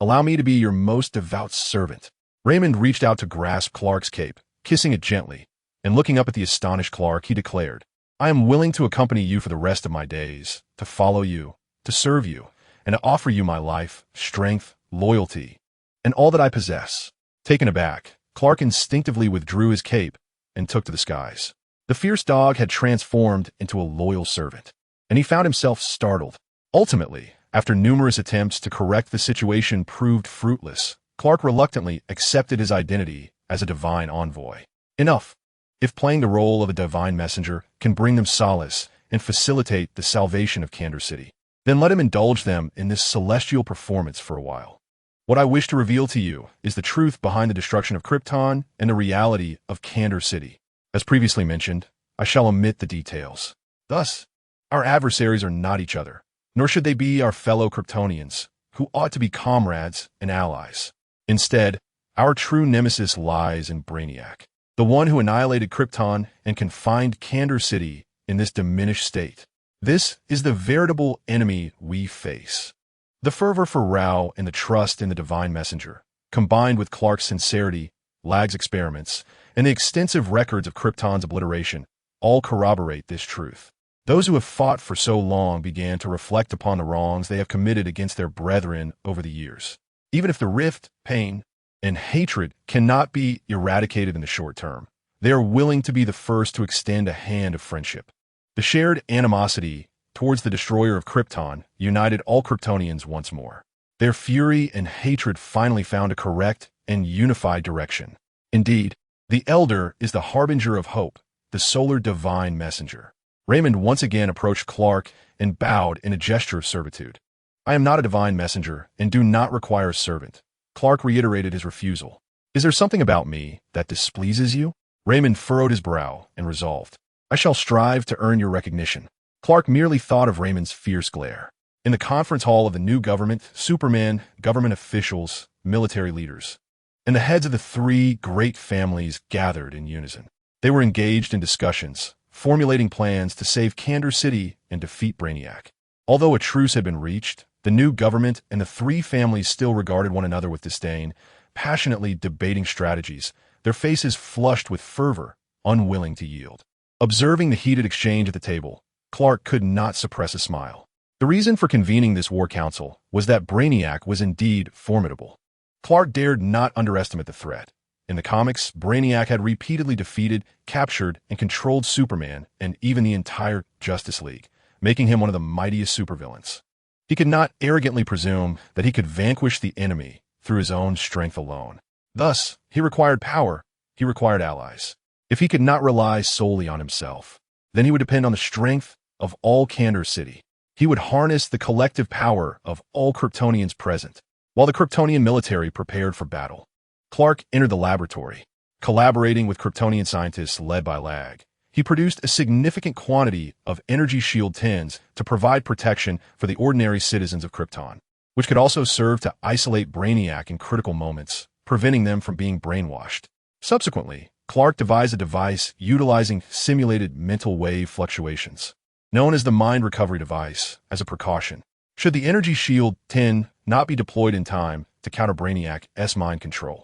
allow me to be your most devout servant." Raymond reached out to grasp Clark's cape, kissing it gently, and looking up at the astonished Clark, he declared, "I am willing to accompany you for the rest of my days, to follow you, to serve you, and to offer you my life, strength, loyalty, and all that I possess." Taken aback, Clark instinctively withdrew his cape and took to the skies. The fierce dog had transformed into a loyal servant, and he found himself startled. Ultimately, after numerous attempts to correct the situation proved fruitless, Clark reluctantly accepted his identity as a divine envoy. Enough. If playing the role of a divine messenger can bring them solace and facilitate the salvation of Kandor City, then let him indulge them in this celestial performance for a while. What I wish to reveal to you is the truth behind the destruction of Krypton and the reality of Kandor City. As previously mentioned, I shall omit the details. Thus, our adversaries are not each other, nor should they be our fellow Kryptonians, who ought to be comrades and allies. Instead, our true nemesis lies in Brainiac, the one who annihilated Krypton and confined Kandor City in this diminished state. This is the veritable enemy we face. The fervor for Ra and the trust in the divine messenger, combined with Clark's sincerity, Lag's experiments, and the extensive records of Krypton's obliteration, all corroborate this truth. Those who have fought for so long began to reflect upon the wrongs they have committed against their brethren over the years. Even if the rift, pain, and hatred cannot be eradicated in the short term, they are willing to be the first to extend a hand of friendship. The shared animosity towards the destroyer of Krypton united all Kryptonians once more. Their fury and hatred finally found a correct and unified direction. Indeed, the Elder is the harbinger of hope, the solar divine messenger. Raymond once again approached Clark and bowed in a gesture of servitude. "I am not a divine messenger and do not require a servant." Clark reiterated his refusal. "Is there something about me that displeases you?" Raymond furrowed his brow and resolved, "I shall strive to earn your recognition." Clark merely thought of Raymond's fierce glare. In the conference hall of the new government, Superman, government officials, military leaders, and the heads of the three great families gathered in unison. They were engaged in discussions, formulating plans to save Kandor City and defeat Brainiac. Although a truce had been reached, the new government and the three families still regarded one another with disdain, passionately debating strategies, their faces flushed with fervor, unwilling to yield. Observing the heated exchange at the table, Clark could not suppress a smile. The reason for convening this war council was that Brainiac was indeed formidable. Clark dared not underestimate the threat. In the comics, Brainiac had repeatedly defeated, captured, and controlled Superman and even the entire Justice League, making him one of the mightiest supervillains. He could not arrogantly presume that he could vanquish the enemy through his own strength alone. Thus, he required power, he required allies. If he could not rely solely on himself, then he would depend on the strength of all Kandor City. He would harness the collective power of all Kryptonians present. While the Kryptonian military prepared for battle, Clark entered the laboratory. Collaborating with Kryptonian scientists led by Lag, he produced a significant quantity of energy shield 10s to provide protection for the ordinary citizens of Krypton, which could also serve to isolate Brainiac in critical moments, preventing them from being brainwashed. Subsequently, Clark devised a device utilizing simulated mental wave fluctuations, known as the Mind Recovery Device, as a precaution. Should the energy shield 10 not be deployed in time to counter Brainiac's mind control,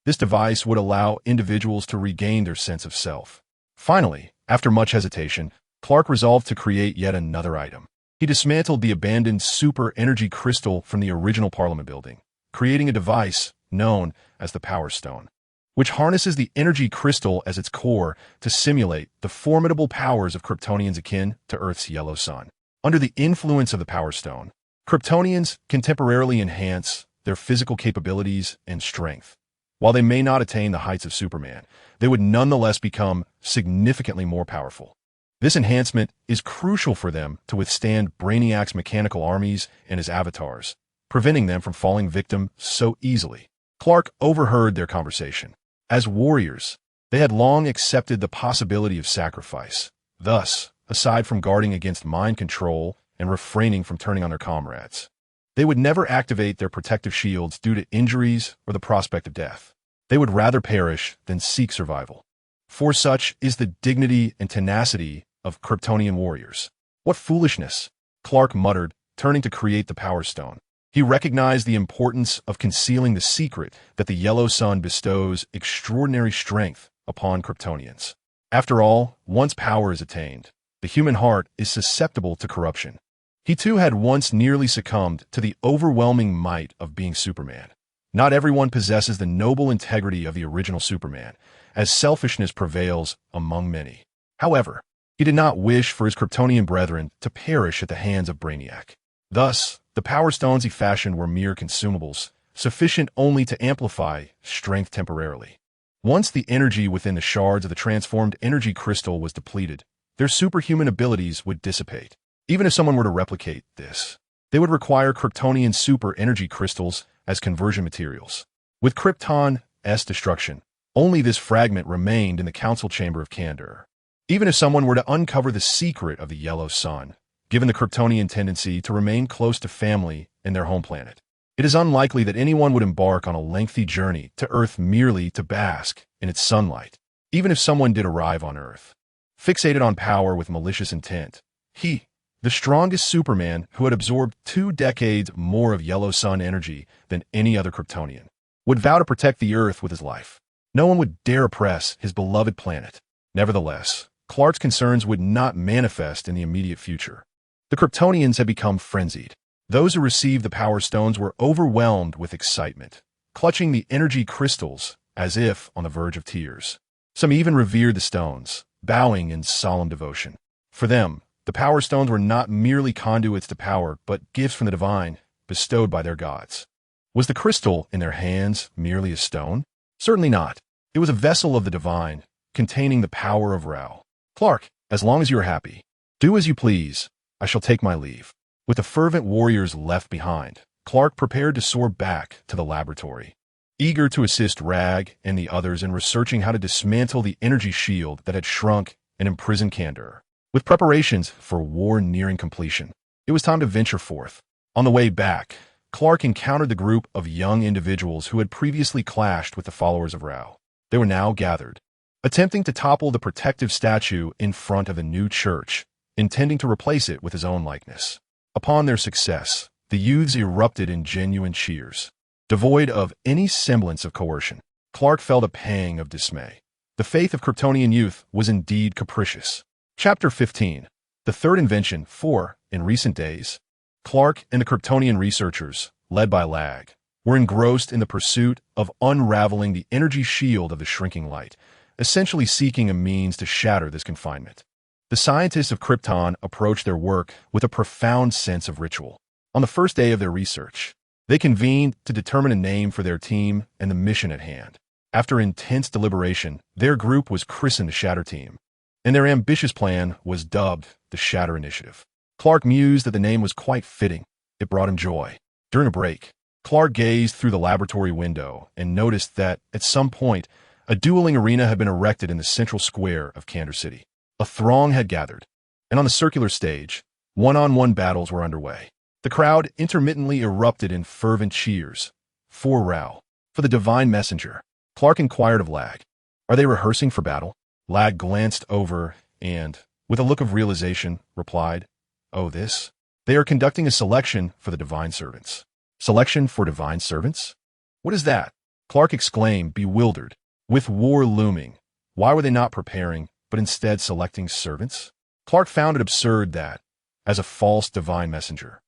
this device would allow individuals to regain their sense of self. Finally, after much hesitation, Clark resolved to create yet another item. He dismantled the abandoned super energy crystal from the original Parliament building, creating a device known as the Power Stone, which harnesses the energy crystal as its core to simulate the formidable powers of Kryptonians akin to Earth's yellow sun. Under the influence of the Power Stone, Kryptonians can temporarily enhance their physical capabilities and strength. While they may not attain the heights of Superman, they would nonetheless become significantly more powerful. This enhancement is crucial for them to withstand Brainiac's mechanical armies and his avatars, preventing them from falling victim so easily. Clark overheard their conversation. As warriors, they had long accepted the possibility of sacrifice. Thus, aside from guarding against mind control and refraining from turning on their comrades, they would never activate their protective shields due to injuries or the prospect of death. They would rather perish than seek survival. For such is the dignity and tenacity of Kryptonian warriors. "What foolishness," Clark muttered, turning to create the Power Stone. He recognized the importance of concealing the secret that the yellow sun bestows extraordinary strength upon Kryptonians. After all, once power is attained, the human heart is susceptible to corruption. He too had once nearly succumbed to the overwhelming might of being Superman. Not everyone possesses the noble integrity of the original Superman, as selfishness prevails among many. However, he did not wish for his Kryptonian brethren to perish at the hands of Brainiac. Thus, the Power Stones he fashioned were mere consumables, sufficient only to amplify strength temporarily. Once the energy within the shards of the transformed energy crystal was depleted, their superhuman abilities would dissipate. Even if someone were to replicate this, they would require Kryptonian super energy crystals as conversion materials. With Krypton's destruction, only this fragment remained in the council chamber of Kandor. Even if someone were to uncover the secret of the yellow sun, given the Kryptonian tendency to remain close to family and their home planet, it is unlikely that anyone would embark on a lengthy journey to Earth merely to bask in its sunlight. Even if someone did arrive on Earth, fixated on power with malicious intent, he, the strongest Superman who had absorbed 2 decades more of yellow sun energy than any other Kryptonian, would vow to protect the Earth with his life. No one would dare oppress his beloved planet. Nevertheless, Clark's concerns would not manifest in the immediate future. The Kryptonians had become frenzied. Those who received the Power Stones were overwhelmed with excitement, clutching the energy crystals as if on the verge of tears. Some even revered the stones, bowing in solemn devotion. For them, the Power Stones were not merely conduits to power, but gifts from the divine, bestowed by their gods. Was the crystal in their hands merely a stone? Certainly not. It was a vessel of the divine, containing the power of Ra. Clark, as long as you are happy, do as you please. I shall take my leave. With the fervent warriors left behind, Clark prepared to soar back to the laboratory, eager to assist Rag and the others in researching how to dismantle the energy shield that had shrunk and imprisoned Candor. With preparations for war nearing completion, it was time to venture forth. On the way back, Clark encountered the group of young individuals who had previously clashed with the followers of Ra. They were now gathered, attempting to topple the protective statue in front of the new church, intending to replace it with his own likeness. Upon their success, the youths erupted in genuine cheers. Devoid of any semblance of coercion, Clark felt a pang of dismay. The faith of Kryptonian youth was indeed capricious. Chapter 15. The third invention. 4. In recent days, Clark and the Kryptonian researchers, led by Lag, were engrossed in the pursuit of unraveling the energy shield of the shrinking light, essentially seeking a means to shatter this confinement. The scientists of Krypton approached their work with a profound sense of ritual. On the first day of their research, they convened to determine a name for their team and the mission at hand. After intense deliberation, their group was christened the Shatter Team, and their ambitious plan was dubbed the Shatter Initiative. Clark mused that the name was quite fitting. It brought him joy. During a break, Clark gazed through the laboratory window and noticed that, at some point, a dueling arena had been erected in the central square of Candor City. A throng had gathered, and on the circular stage, one-on-one battles were underway. The crowd intermittently erupted in fervent cheers. For Ra. For the divine messenger. Clark inquired of Lag. Are they rehearsing for battle? Lag glanced over and, with a look of realization, replied, Oh, this? They are conducting a selection for the divine servants. Selection for divine servants? What is that? Clark exclaimed, bewildered. With war looming, why were they not preparing, but instead selecting servants? Clark found it absurd that, as a false divine messenger,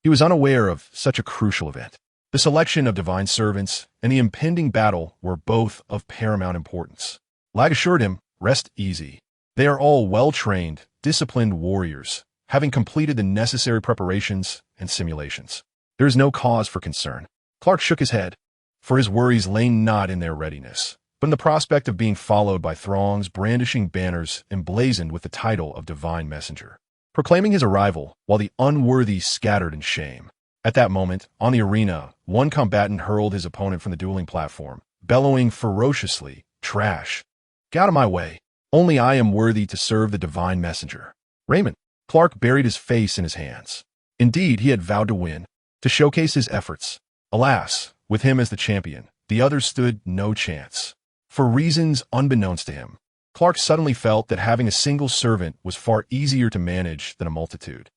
he was unaware of such a crucial event. The selection of divine servants and the impending battle were both of paramount importance. Lag assured him, rest easy. They are all well-trained, disciplined warriors, having completed the necessary preparations and simulations. There is no cause for concern. Clark shook his head, for his worries lay not in their readiness, but in the prospect of being followed by throngs brandishing banners emblazoned with the title of Divine Messenger, proclaiming his arrival while the unworthy scattered in shame. At that moment, on the arena, one combatant hurled his opponent from the dueling platform, bellowing ferociously, Trash! Get out of my way! Only I am worthy to serve the Divine Messenger. Raymond. Clark buried his face in his hands. Indeed, he had vowed to win, to showcase his efforts. Alas, with him as the champion, the others stood no chance. For reasons unbeknownst to him, Clark suddenly felt that having a single servant was far easier to manage than a multitude.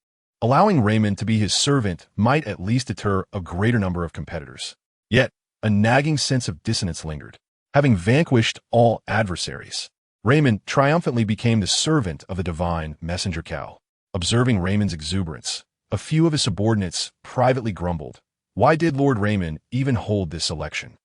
Allowing Raymond to be his servant might at least deter a greater number of competitors. Yet, a nagging sense of dissonance lingered. Having vanquished all adversaries, Raymond triumphantly became the servant of the divine messenger Cal. Observing Raymond's exuberance, a few of his subordinates privately grumbled. Why did Lord Raymond even hold this election?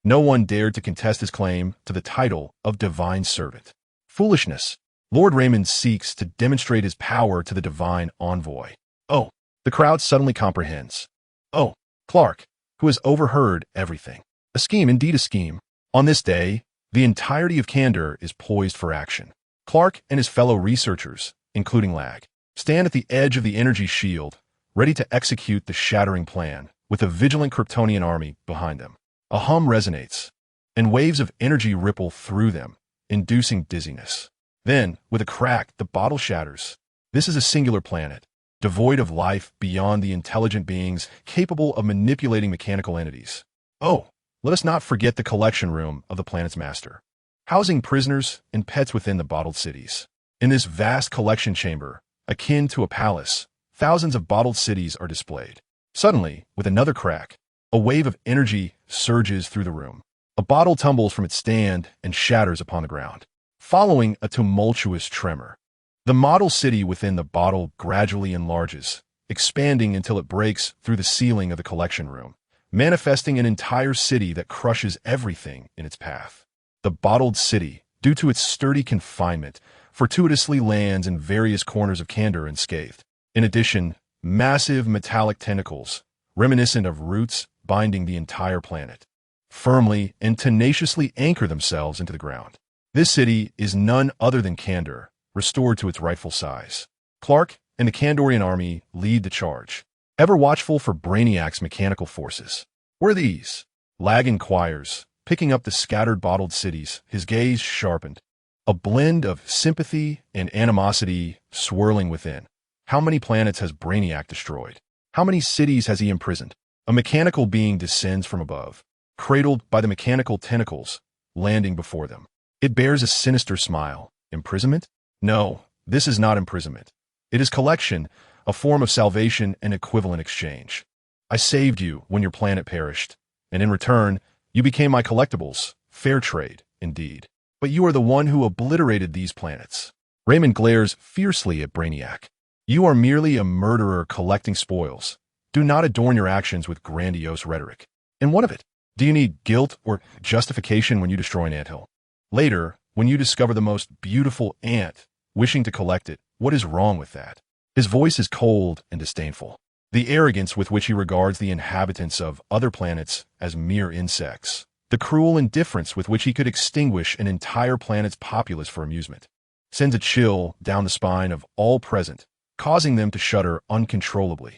No one dared to contest his claim to the title of divine servant. Foolishness. Lord Raymond seeks to demonstrate his power to the divine envoy. Oh, the crowd suddenly comprehends. Oh, Clark, who has overheard everything. A scheme, indeed a scheme. On this day, the entirety of Candor is poised for action. Clark and his fellow researchers, including Lag, stand at the edge of the energy shield, ready to execute the shattering plan, with a vigilant Kryptonian army behind them. A hum resonates, and waves of energy ripple through them, inducing dizziness. Then, with a crack, the bottle shatters. This is a singular planet, devoid of life beyond the intelligent beings capable of manipulating mechanical entities. Oh, let us not forget the collection room of the planet's master, housing prisoners and pets within the bottled cities. In this vast collection chamber, akin to a palace, thousands of bottled cities are displayed. Suddenly, with another crack, a wave of energy surges through the room. A bottle tumbles from its stand and shatters upon the ground. following a tumultuous tremor. The model city within the bottle gradually enlarges, expanding until it breaks through the ceiling of the collection room, manifesting an entire city that crushes everything in its path. The bottled city, due to its sturdy confinement, fortuitously lands in various corners of Candor unscathed. In addition, massive metallic tentacles, reminiscent of roots binding the entire planet, firmly and tenaciously anchor themselves into the ground. This city is none other than Candor, restored to its rightful size. Clark and the Candorian army lead the charge, ever watchful for Brainiac's mechanical forces. What are these? Lag inquires, picking up the scattered bottled cities, his gaze sharpened. A blend of sympathy and animosity swirling within. How many planets has Brainiac destroyed? How many cities has he imprisoned? A mechanical being descends from above, cradled by the mechanical tentacles, landing before them. It bears a sinister smile. Imprisonment? No, this is not imprisonment. It is collection, a form of salvation and equivalent exchange. I saved you when your planet perished, and in return, you became my collectibles. Fair trade, indeed. But you are the one who obliterated these planets. Raymond glares fiercely at Brainiac. You are merely a murderer collecting spoils. Do not adorn your actions with grandiose rhetoric. And what of it? Do you need guilt or justification when you destroy an anthill? Later, when you discover the most beautiful ant, wishing to collect it, what is wrong with that? His voice is cold and disdainful. The arrogance with which he regards the inhabitants of other planets as mere insects. The cruel indifference with which he could extinguish an entire planet's populace for amusement. Sends a chill down the spine of all present, causing them to shudder uncontrollably.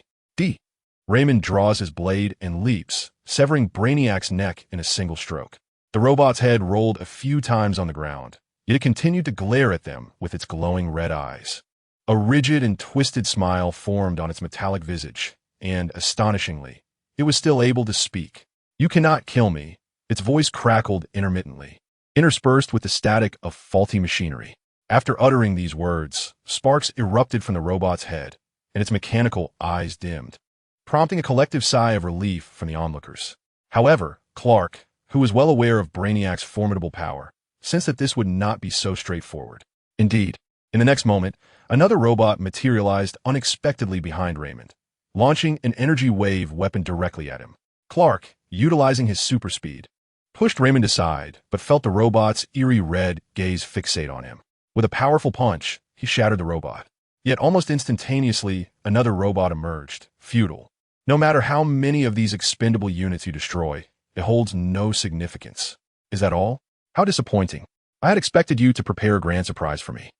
Raymond draws his blade and leaps, severing Brainiac's neck in a single stroke. The robot's head rolled a few times on the ground, yet it continued to glare at them with its glowing red eyes. A rigid and twisted smile formed on its metallic visage, and, astonishingly, it was still able to speak. You cannot kill me. Its voice crackled intermittently, interspersed with the static of faulty machinery. After uttering these words, sparks erupted from the robot's head, and its mechanical eyes dimmed, prompting a collective sigh of relief from the onlookers. However, Clark, who was well aware of Brainiac's formidable power, sensed that this would not be so straightforward. Indeed, in the next moment, another robot materialized unexpectedly behind Raymond, launching an energy wave weapon directly at him. Clark, utilizing his super speed, pushed Raymond aside, but felt the robot's eerie red gaze fixate on him. With a powerful punch, he shattered the robot. Yet almost instantaneously, another robot emerged, futile. No matter how many of these expendable units you destroy, it holds no significance. Is that all? How disappointing. I had expected you to prepare a grand surprise for me.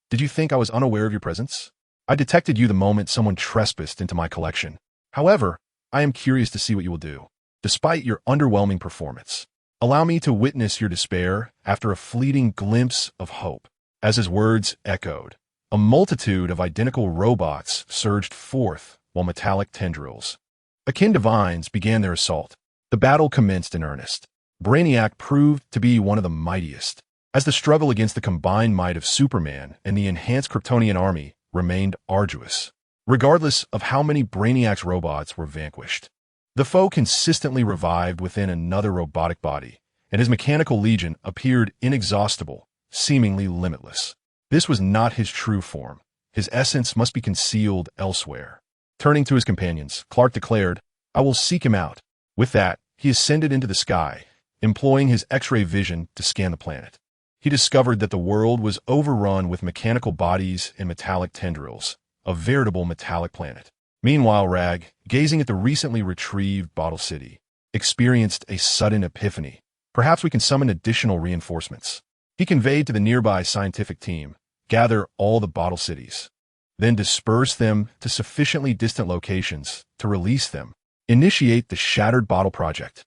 Did you think I was unaware of your presence? I detected you the moment someone trespassed into my collection. However, I am curious to see what you will do, despite your underwhelming performance. Allow me to witness your despair after a fleeting glimpse of hope. As his words echoed, a multitude of identical robots surged forth while metallic tendrils, akin to vines, began their assault. The battle commenced in earnest. Brainiac proved to be one of the mightiest, as the struggle against the combined might of Superman and the enhanced Kryptonian army remained arduous. Regardless of how many Brainiac's robots were vanquished, the foe consistently revived within another robotic body, and his mechanical legion appeared inexhaustible, seemingly limitless. This was not his true form. His essence must be concealed elsewhere. Turning to his companions, Clark declared, I will seek him out. With that, he ascended into the sky, employing his X-ray vision to scan the planet. He discovered that the world was overrun with mechanical bodies and metallic tendrils, a veritable metallic planet. Meanwhile, Rag, gazing at the recently retrieved Bottle City, experienced a sudden epiphany. Perhaps we can summon additional reinforcements. He conveyed to the nearby scientific team, gather all the Bottle Cities, then disperse them to sufficiently distant locations to release them. Initiate the Shattered Bottle Project.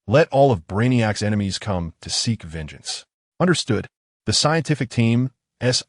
Let all of Brainiac's enemies come to seek vengeance. Understood. The scientific team's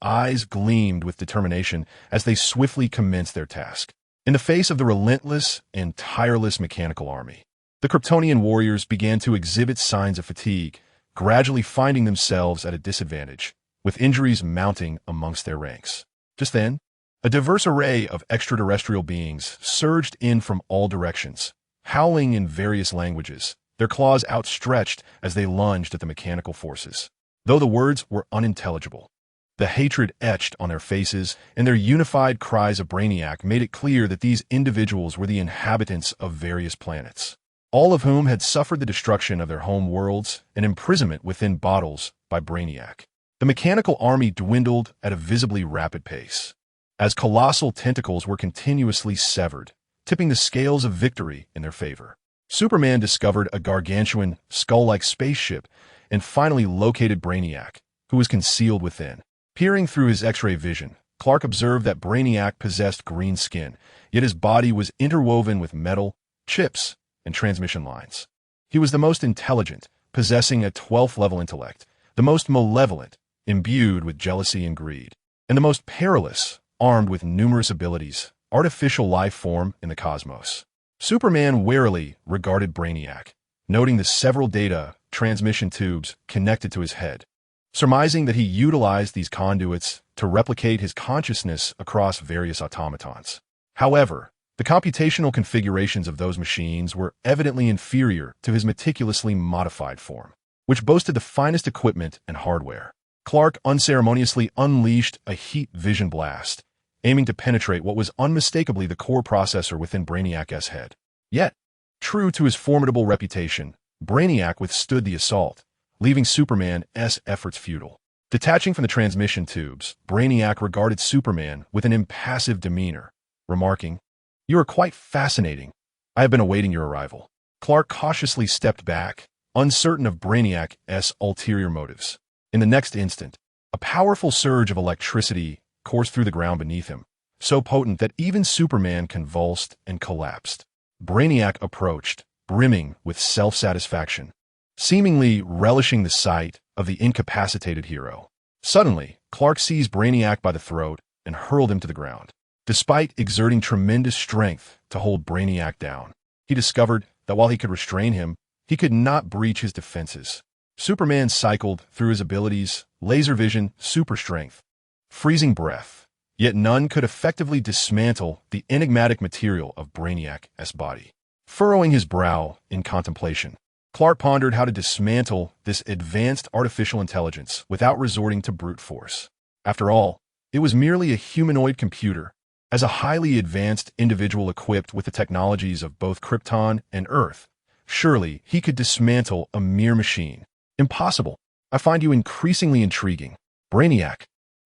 eyes gleamed with determination as they swiftly commenced their task. In the face of the relentless and tireless mechanical army, the Kryptonian warriors began to exhibit signs of fatigue, gradually finding themselves at a disadvantage, with injuries mounting amongst their ranks. Just then, a diverse array of extraterrestrial beings surged in from all directions, howling in various languages, their claws outstretched as they lunged at the mechanical forces. though the words were unintelligible. The hatred etched on their faces and their unified cries of Brainiac made it clear that these individuals were the inhabitants of various planets, all of whom had suffered the destruction of their home worlds and imprisonment within bottles by Brainiac. The mechanical army dwindled at a visibly rapid pace, as colossal tentacles were continuously severed, tipping the scales of victory in their favor. Superman discovered a gargantuan, skull-like spaceship and finally located Brainiac, who was concealed within. Peering through his X-ray vision, Clark observed that Brainiac possessed green skin, yet his body was interwoven with metal, chips, and transmission lines. He was the most intelligent, possessing a 12th-level intellect, the most malevolent, imbued with jealousy and greed, and the most perilous, armed with numerous abilities, artificial life form in the cosmos. Superman warily regarded Brainiac, noting the several data transmission tubes connected to his head, surmising that he utilized these conduits to replicate his consciousness across various automatons. However, the computational configurations of those machines were evidently inferior to his meticulously modified form, which boasted the finest equipment and hardware. Clark unceremoniously unleashed a heat vision blast, aiming to penetrate what was unmistakably the core processor within Brainiac's head. Yet, true to his formidable reputation, Brainiac withstood the assault, leaving Superman's efforts futile. Detaching from the transmission tubes, Brainiac regarded Superman with an impassive demeanor, remarking, "You are quite fascinating. I have been awaiting your arrival." Clark cautiously stepped back, uncertain of Brainiac's ulterior motives. In the next instant, a powerful surge of electricity coursed through the ground beneath him, so potent that even Superman convulsed and collapsed. Brainiac approached, brimming with self-satisfaction, seemingly relishing the sight of the incapacitated hero. Suddenly, Clark seized Brainiac by the throat and hurled him to the ground. Despite exerting tremendous strength to hold Brainiac down, he discovered that while he could restrain him, he could not breach his defenses. Superman cycled through his abilities, laser vision, super strength, freezing breath, yet none could effectively dismantle the enigmatic material of Brainiac's body. Furrowing his brow in contemplation, Clark pondered how to dismantle this advanced artificial intelligence without resorting to brute force. After all, it was merely a humanoid computer. As a highly advanced individual equipped with the technologies of both Krypton and Earth, surely he could dismantle a mere machine. Impossible. I find you increasingly intriguing. Brainiac,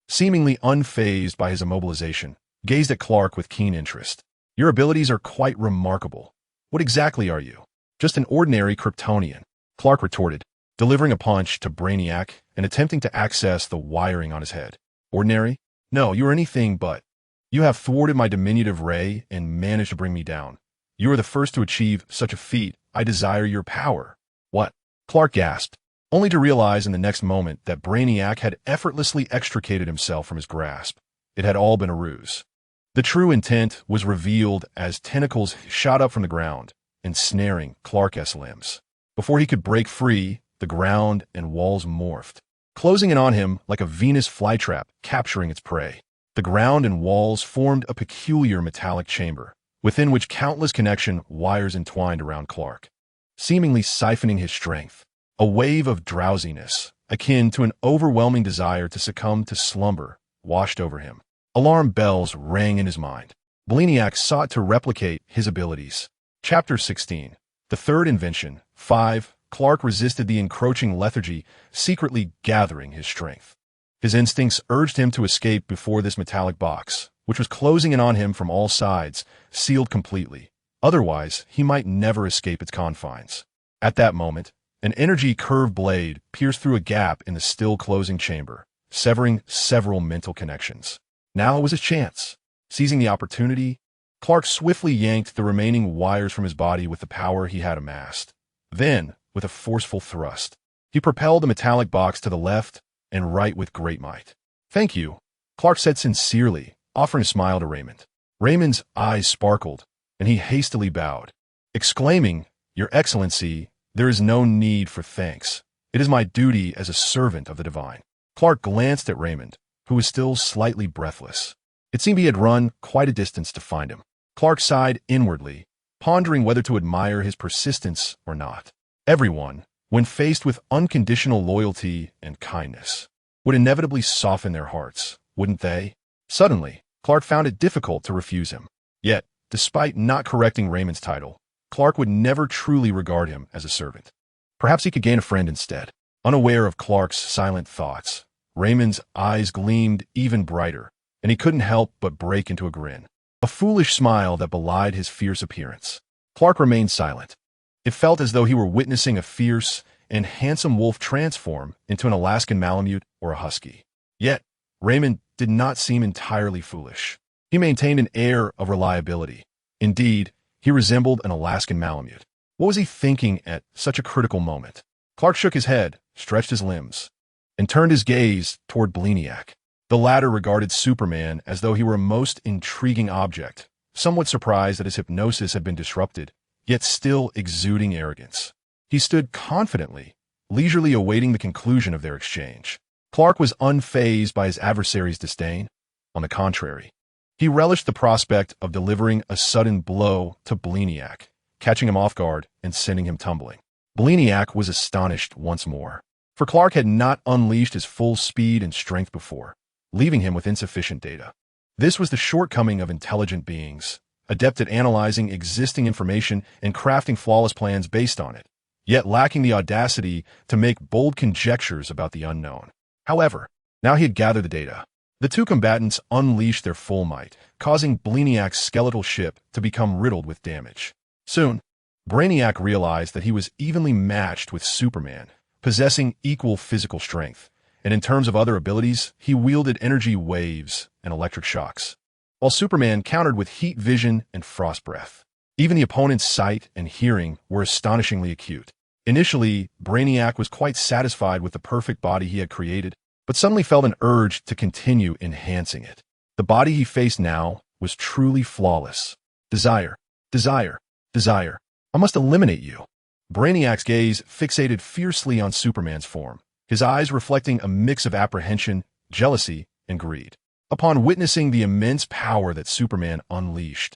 seemingly unfazed by his immobilization, gazed at Clark with keen interest. Your abilities are quite remarkable. What exactly are you? Just an ordinary Kryptonian, Clark retorted, delivering a punch to Brainiac and attempting to access the wiring on his head. Ordinary? No, you are anything but. You have thwarted my diminutive ray and managed to bring me down. You are the first to achieve such a feat. I desire your power. What? Clark gasped, only to realize in the next moment that Brainiac had effortlessly extricated himself from his grasp. It had all been a ruse. The true intent was revealed as tentacles shot up from the ground, ensnaring Clark's limbs. Before he could break free, the ground and walls morphed, closing in on him like a Venus flytrap capturing its prey. The ground and walls formed a peculiar metallic chamber, within which countless connection wires entwined around Clark, seemingly siphoning his strength. A wave of drowsiness, akin to an overwhelming desire to succumb to slumber, washed over him. Alarm bells rang in his mind. Brainiac sought to replicate his abilities. Chapter 16. The Third Invention. 5. Clark resisted the encroaching lethargy, secretly gathering his strength. His instincts urged him to escape before this metallic box, which was closing in on him from all sides, sealed completely. Otherwise, he might never escape its confines. At that moment, an energy-curved blade pierced through a gap in the still-closing chamber, severing several mental connections. Now was his chance. Seizing the opportunity, Clark swiftly yanked the remaining wires from his body with the power he had amassed. Then, with a forceful thrust, he propelled the metallic box to the left and right with great might. "Thank you," Clark said sincerely, offering a smile to Raymond. Raymond's eyes sparkled, and he hastily bowed, exclaiming, "Your Excellency, there is no need for thanks. It is my duty as a servant of the divine." Clark glanced at Raymond, who was still slightly breathless. It seemed he had run quite a distance to find him. Clark sighed inwardly, pondering whether to admire his persistence or not. Everyone, when faced with unconditional loyalty and kindness, would inevitably soften their hearts, wouldn't they? Suddenly, Clark found it difficult to refuse him. Yet, despite not correcting Raymond's title, Clark would never truly regard him as a servant. Perhaps he could gain a friend instead. Unaware of Clark's silent thoughts, Raymond's eyes gleamed even brighter, and he couldn't help but break into a grin, a foolish smile that belied his fierce appearance. Clark remained silent. It felt as though he were witnessing a fierce and handsome wolf transform into an Alaskan Malamute or a husky. Yet, Raymond did not seem entirely foolish. He maintained an air of reliability. Indeed, he resembled an Alaskan Malamute. What was he thinking at such a critical moment? Clark shook his head, stretched his limbs, and turned his gaze toward Bleeniac. The latter regarded Superman as though he were a most intriguing object, somewhat surprised that his hypnosis had been disrupted, yet still exuding arrogance. He stood confidently, leisurely awaiting the conclusion of their exchange. Clark was unfazed by his adversary's disdain. On the contrary, he relished the prospect of delivering a sudden blow to Bleeniac, catching him off guard and sending him tumbling. Bleeniac was astonished once more, for Clark had not unleashed his full speed and strength before, leaving him with insufficient data. This was the shortcoming of intelligent beings, adept at analyzing existing information and crafting flawless plans based on it, yet lacking the audacity to make bold conjectures about the unknown. However, now he had gathered the data. The two combatants unleashed their full might, causing Bleeniac's skeletal ship to become riddled with damage. Soon, Brainiac realized that he was evenly matched with Superman, possessing equal physical strength, and in terms of other abilities, he wielded energy waves and electric shocks, while Superman countered with heat vision and frost breath. Even the opponent's sight and hearing were astonishingly acute. Initially, Brainiac was quite satisfied with the perfect body he had created, but suddenly felt an urge to continue enhancing it. The body he faced now was truly flawless. Desire, desire, desire. I must eliminate you. Brainiac's gaze fixated fiercely on Superman's form, his eyes reflecting a mix of apprehension, jealousy, and greed. Upon witnessing the immense power that Superman unleashed,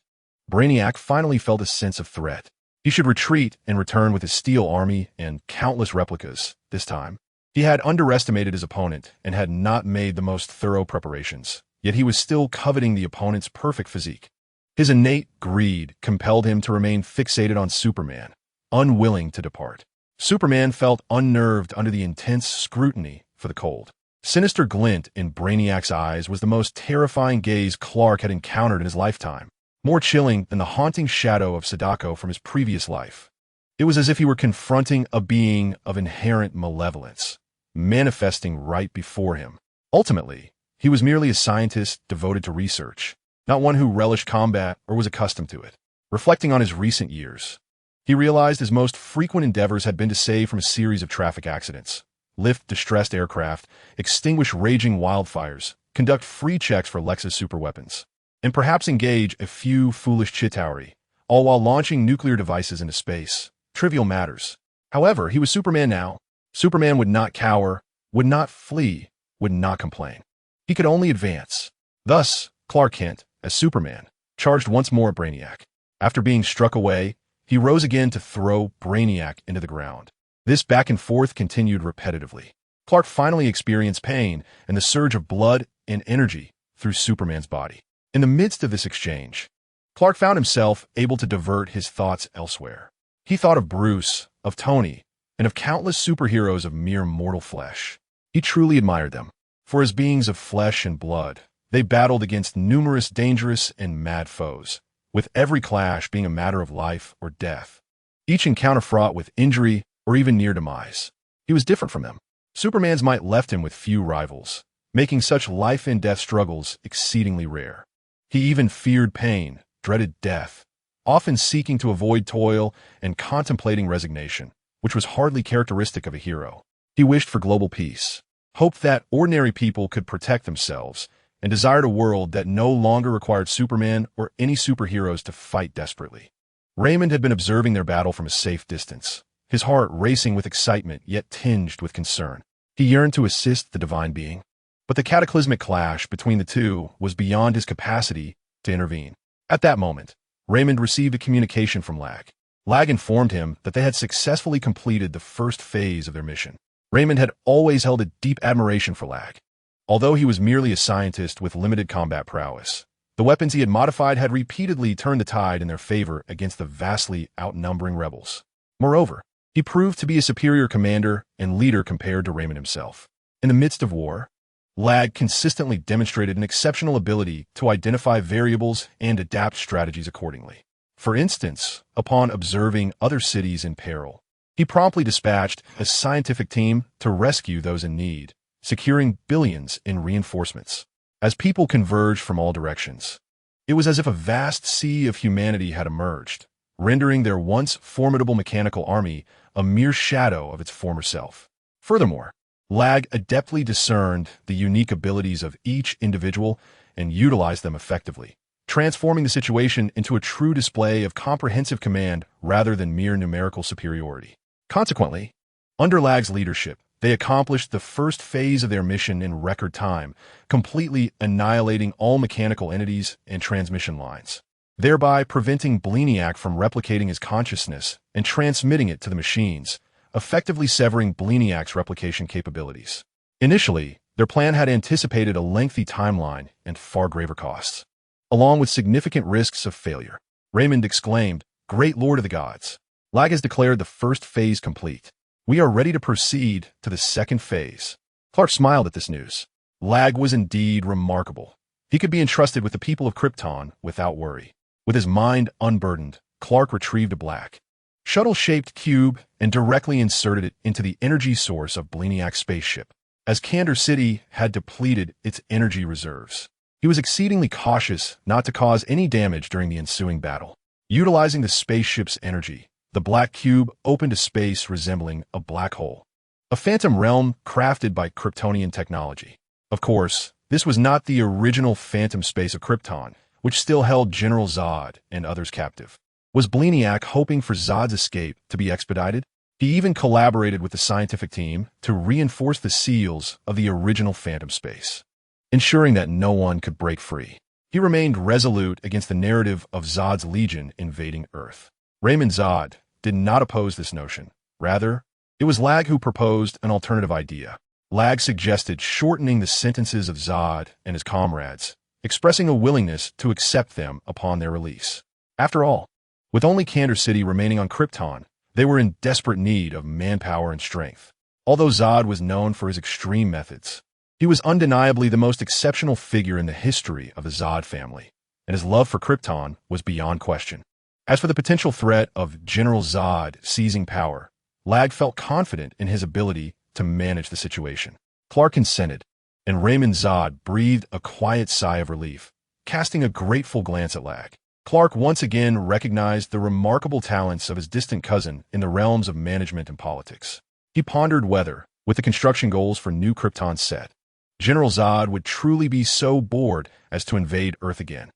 Brainiac finally felt a sense of threat. He should retreat and return with his steel army and countless replicas, this time. He had underestimated his opponent and had not made the most thorough preparations, yet he was still coveting the opponent's perfect physique. His innate greed compelled him to remain fixated on Superman, unwilling to depart. Superman felt unnerved under the intense scrutiny for the cold. Sinister glint in Brainiac's eyes was the most terrifying gaze Clark had encountered in his lifetime, more chilling than the haunting shadow of Sadako from his previous life. It was as if he were confronting a being of inherent malevolence, manifesting right before him. Ultimately, he was merely a scientist devoted to research, not one who relished combat or was accustomed to it. Reflecting on his recent years, he realized his most frequent endeavors had been to save from a series of traffic accidents, lift distressed aircraft, extinguish raging wildfires, conduct free checks for Lexus superweapons, and perhaps engage a few foolish Chitauri, all while launching nuclear devices into space. Trivial matters. However, he was Superman now. Superman would not cower, would not flee, would not complain. He could only advance. Thus, Clark Kent, as Superman, charged once more at Brainiac. After being struck away, he rose again to throw Brainiac into the ground. This back and forth continued repetitively. Clark finally experienced pain and the surge of blood and energy through Superman's body. In the midst of this exchange, Clark found himself able to divert his thoughts elsewhere. He thought of Bruce, of Tony, and of countless superheroes of mere mortal flesh. He truly admired them, for as beings of flesh and blood, they battled against numerous dangerous and mad foes, with every clash being a matter of life or death, each encounter fraught with injury or even near demise. He was different from them. Superman's might left him with few rivals, making such life-and-death struggles exceedingly rare. He even feared pain, dreaded death, often seeking to avoid toil and contemplating resignation, which was hardly characteristic of a hero. He wished for global peace, hoped that ordinary people could protect themselves, and desired a world that no longer required Superman or any superheroes to fight desperately. Raymond had been observing their battle from a safe distance, his heart racing with excitement yet tinged with concern. He yearned to assist the divine being, but the cataclysmic clash between the two was beyond his capacity to intervene. At that moment, Raymond received a communication from Lag. Lag informed him that they had successfully completed the first phase of their mission. Raymond had always held a deep admiration for Lag. Although he was merely a scientist with limited combat prowess, the weapons he had modified had repeatedly turned the tide in their favor against the vastly outnumbering rebels. Moreover, he proved to be a superior commander and leader compared to Raymond himself. In the midst of war, Lag consistently demonstrated an exceptional ability to identify variables and adapt strategies accordingly. For instance, upon observing other cities in peril, he promptly dispatched a scientific team to rescue those in need, securing billions in reinforcements. As people converged from all directions, it was as if a vast sea of humanity had emerged, rendering their once formidable mechanical army a mere shadow of its former self. Furthermore, Lag adeptly discerned the unique abilities of each individual and utilized them effectively, transforming the situation into a true display of comprehensive command rather than mere numerical superiority. Consequently, under Lag's leadership, they accomplished the first phase of their mission in record time, completely annihilating all mechanical entities and transmission lines, thereby preventing Bleeniac from replicating his consciousness and transmitting it to the machines, effectively severing Bleeniac's replication capabilities. Initially, their plan had anticipated a lengthy timeline and far graver costs, along with significant risks of failure. Raymond exclaimed, "Great Lord of the Gods! Lag has declared the first phase complete. We are ready to proceed to the second phase." Clark smiled at this news. Lag was indeed remarkable. He could be entrusted with the people of Krypton without worry. With his mind unburdened, Clark retrieved a black, shuttle-shaped cube and directly inserted it into the energy source of Bleeniac's spaceship. As Candor City had depleted its energy reserves, he was exceedingly cautious not to cause any damage during the ensuing battle. Utilizing the spaceship's energy, the black cube opened a space resembling a black hole, a phantom realm crafted by Kryptonian technology. Of course, this was not the original phantom space of Krypton, which still held General Zod and others captive. Was Bleeniac hoping for Zod's escape to be expedited? He even collaborated with the scientific team to reinforce the seals of the original phantom space, ensuring that no one could break free. He remained resolute against the narrative of Zod's legion invading Earth. Raymond Zod did not oppose this notion. Rather, it was Lag who proposed an alternative idea. Lag suggested shortening the sentences of Zod and his comrades, expressing a willingness to accept them upon their release. After all, with only Candor City remaining on Krypton, they were in desperate need of manpower and strength. Although Zod was known for his extreme methods, he was undeniably the most exceptional figure in the history of the Zod family, and his love for Krypton was beyond question. As for the potential threat of General Zod seizing power, Lag felt confident in his ability to manage the situation. Clark consented, and Raymond Zod breathed a quiet sigh of relief, casting a grateful glance at Lag. Clark once again recognized the remarkable talents of his distant cousin in the realms of management and politics. He pondered whether, with the construction goals for New Krypton's set, General Zod would truly be so bored as to invade Earth again.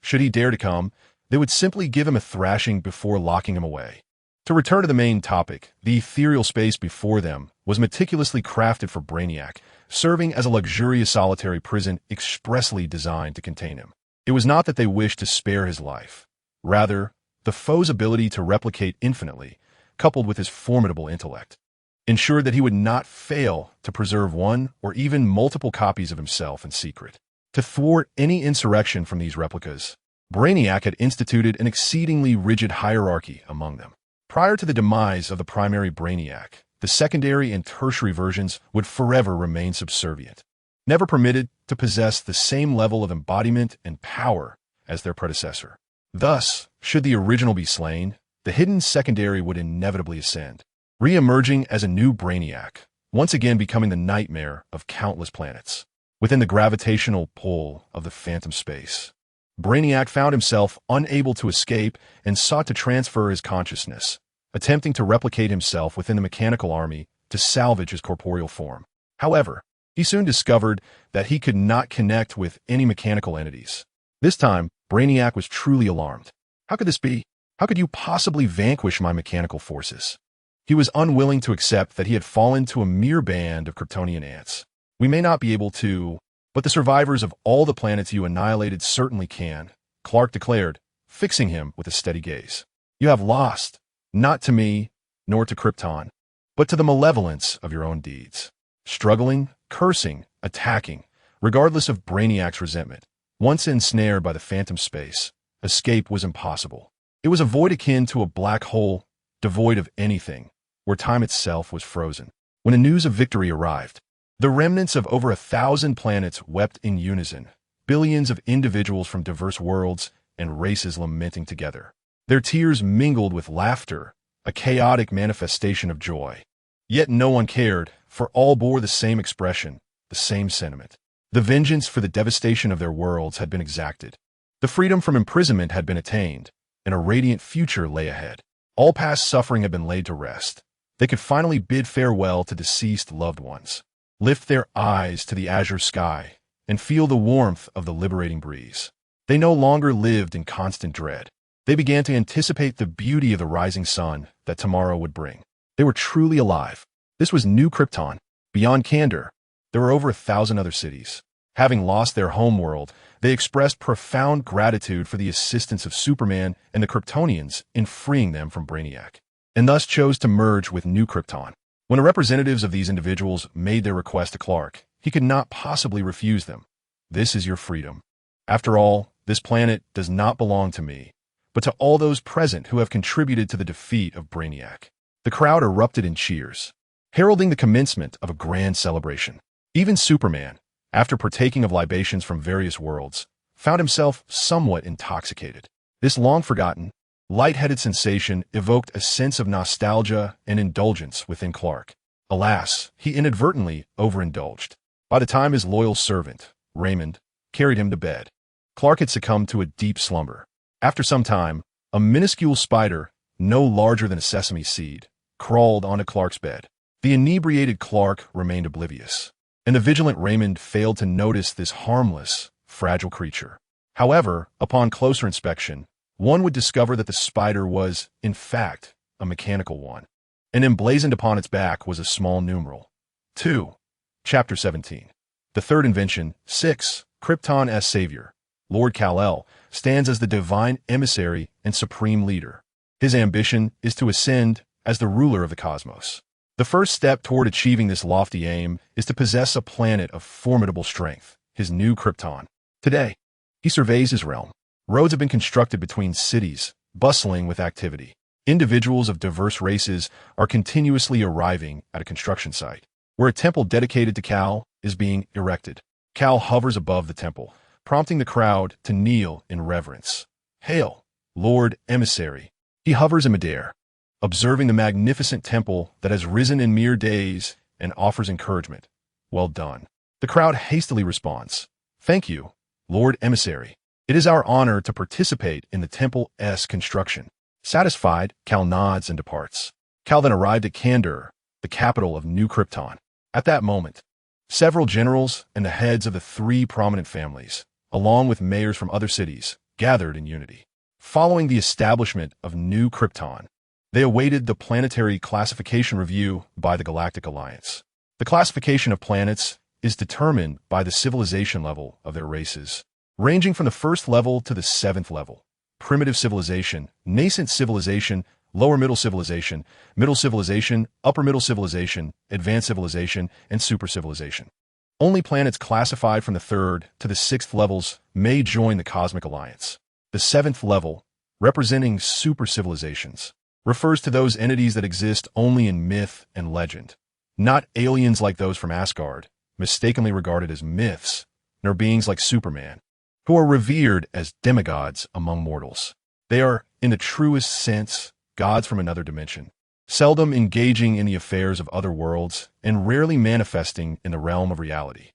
Should he dare to come, they would simply give him a thrashing before locking him away. To return to the main topic, the ethereal space before them was meticulously crafted for Brainiac, serving as a luxurious solitary prison expressly designed to contain him. It was not that they wished to spare his life. Rather, the foe's ability to replicate infinitely, coupled with his formidable intellect, ensured that he would not fail to preserve one or even multiple copies of himself in secret. To thwart any insurrection from these replicas, Brainiac had instituted an exceedingly rigid hierarchy among them. Prior to the demise of the primary Brainiac, the secondary and tertiary versions would forever remain subservient, never permitted to possess the same level of embodiment and power as their predecessor. Thus, should the original be slain, the hidden secondary would inevitably ascend, re-emerging as a new Brainiac, once again becoming the nightmare of countless planets. Within the gravitational pull of the phantom space, Brainiac found himself unable to escape and sought to transfer his consciousness, attempting to replicate himself within the mechanical army to salvage his corporeal form. However, he soon discovered that he could not connect with any mechanical entities. This time, Brainiac was truly alarmed. How could this be? How could you possibly vanquish my mechanical forces? He was unwilling to accept that he had fallen to a mere band of Kryptonian ants. We may not be able to, but the survivors of all the planets you annihilated certainly can, Clark declared, fixing him with a steady gaze. You have lost, not to me, nor to Krypton, but to the malevolence of your own deeds. Struggling, cursing, attacking, regardless of Brainiac's resentment, once ensnared by the phantom space, escape was impossible. It was a void akin to a black hole, devoid of anything, where time itself was frozen. When the news of victory arrived, the remnants of over 1,000 planets wept in unison, billions of individuals from diverse worlds and races lamenting together. Their tears mingled with laughter, a chaotic manifestation of joy. Yet no one cared, for all bore the same expression, the same sentiment. The vengeance for the devastation of their worlds had been exacted. The freedom from imprisonment had been attained, and a radiant future lay ahead. All past suffering had been laid to rest. They could finally bid farewell to deceased loved ones, lift their eyes to the azure sky, and feel the warmth of the liberating breeze. They no longer lived in constant dread. They began to anticipate the beauty of the rising sun that tomorrow would bring. They were truly alive. This was New Krypton. Beyond Candor, there were over 1,000 other cities. Having lost their homeworld, they expressed profound gratitude for the assistance of Superman and the Kryptonians in freeing them from Brainiac, and thus chose to merge with New Krypton. When the representatives of these individuals made their request to Clark, he could not possibly refuse them. This is your freedom. After all, this planet does not belong to me, but to all those present who have contributed to the defeat of Brainiac. The crowd erupted in cheers, heralding the commencement of a grand celebration. Even Superman, after partaking of libations from various worlds, found himself somewhat intoxicated. This long-forgotten, light-headed sensation evoked a sense of nostalgia and indulgence within Clark. Alas, he inadvertently overindulged. By the time his loyal servant, Raymond, carried him to bed, Clark had succumbed to a deep slumber. After some time, a minuscule spider, no larger than a sesame seed, crawled onto Clark's bed. The inebriated Clark remained oblivious, and the vigilant Raymond failed to notice this harmless, fragile creature. However, upon closer inspection, one would discover that the spider was, in fact, a mechanical one, and emblazoned upon its back was a small numeral. 2. Chapter 17. The third invention, 6, Krypton as Savior. Lord Kal-El stands as the divine emissary and supreme leader. His ambition is to ascend as the ruler of the cosmos. The first step toward achieving this lofty aim is to possess a planet of formidable strength, his new Krypton. Today, he surveys his realm. Roads have been constructed between cities, bustling with activity. Individuals of diverse races are continuously arriving at a construction site, where a temple dedicated to Kal is being erected. Kal hovers above the temple, prompting the crowd to kneel in reverence. Hail, Lord Emissary. He hovers in midair, observing the magnificent temple that has risen in mere days and offers encouragement. Well done. The crowd hastily responds. Thank you, Lord Emissary. It is our honor to participate in the temple's construction. Satisfied, Kal nods and departs. Kal then arrived at Candor, the capital of New Krypton. At that moment, several generals and the heads of the 3 prominent families, along with mayors from other cities, gathered in unity. Following the establishment of New Krypton, they awaited the planetary classification review by the Galactic Alliance. The classification of planets is determined by the civilization level of their races, ranging from the 1st level to the 7th level. Primitive civilization, nascent civilization, lower middle civilization, upper middle civilization, advanced civilization, and super civilization. Only planets classified from the 3rd to the 6th levels may join the Cosmic Alliance. The 7th level, representing super civilizations, refers to those entities that exist only in myth and legend, not aliens like those from Asgard, mistakenly regarded as myths, nor beings like Superman, who are revered as demigods among mortals. They are, in the truest sense, gods from another dimension, seldom engaging in the affairs of other worlds and rarely manifesting in the realm of reality.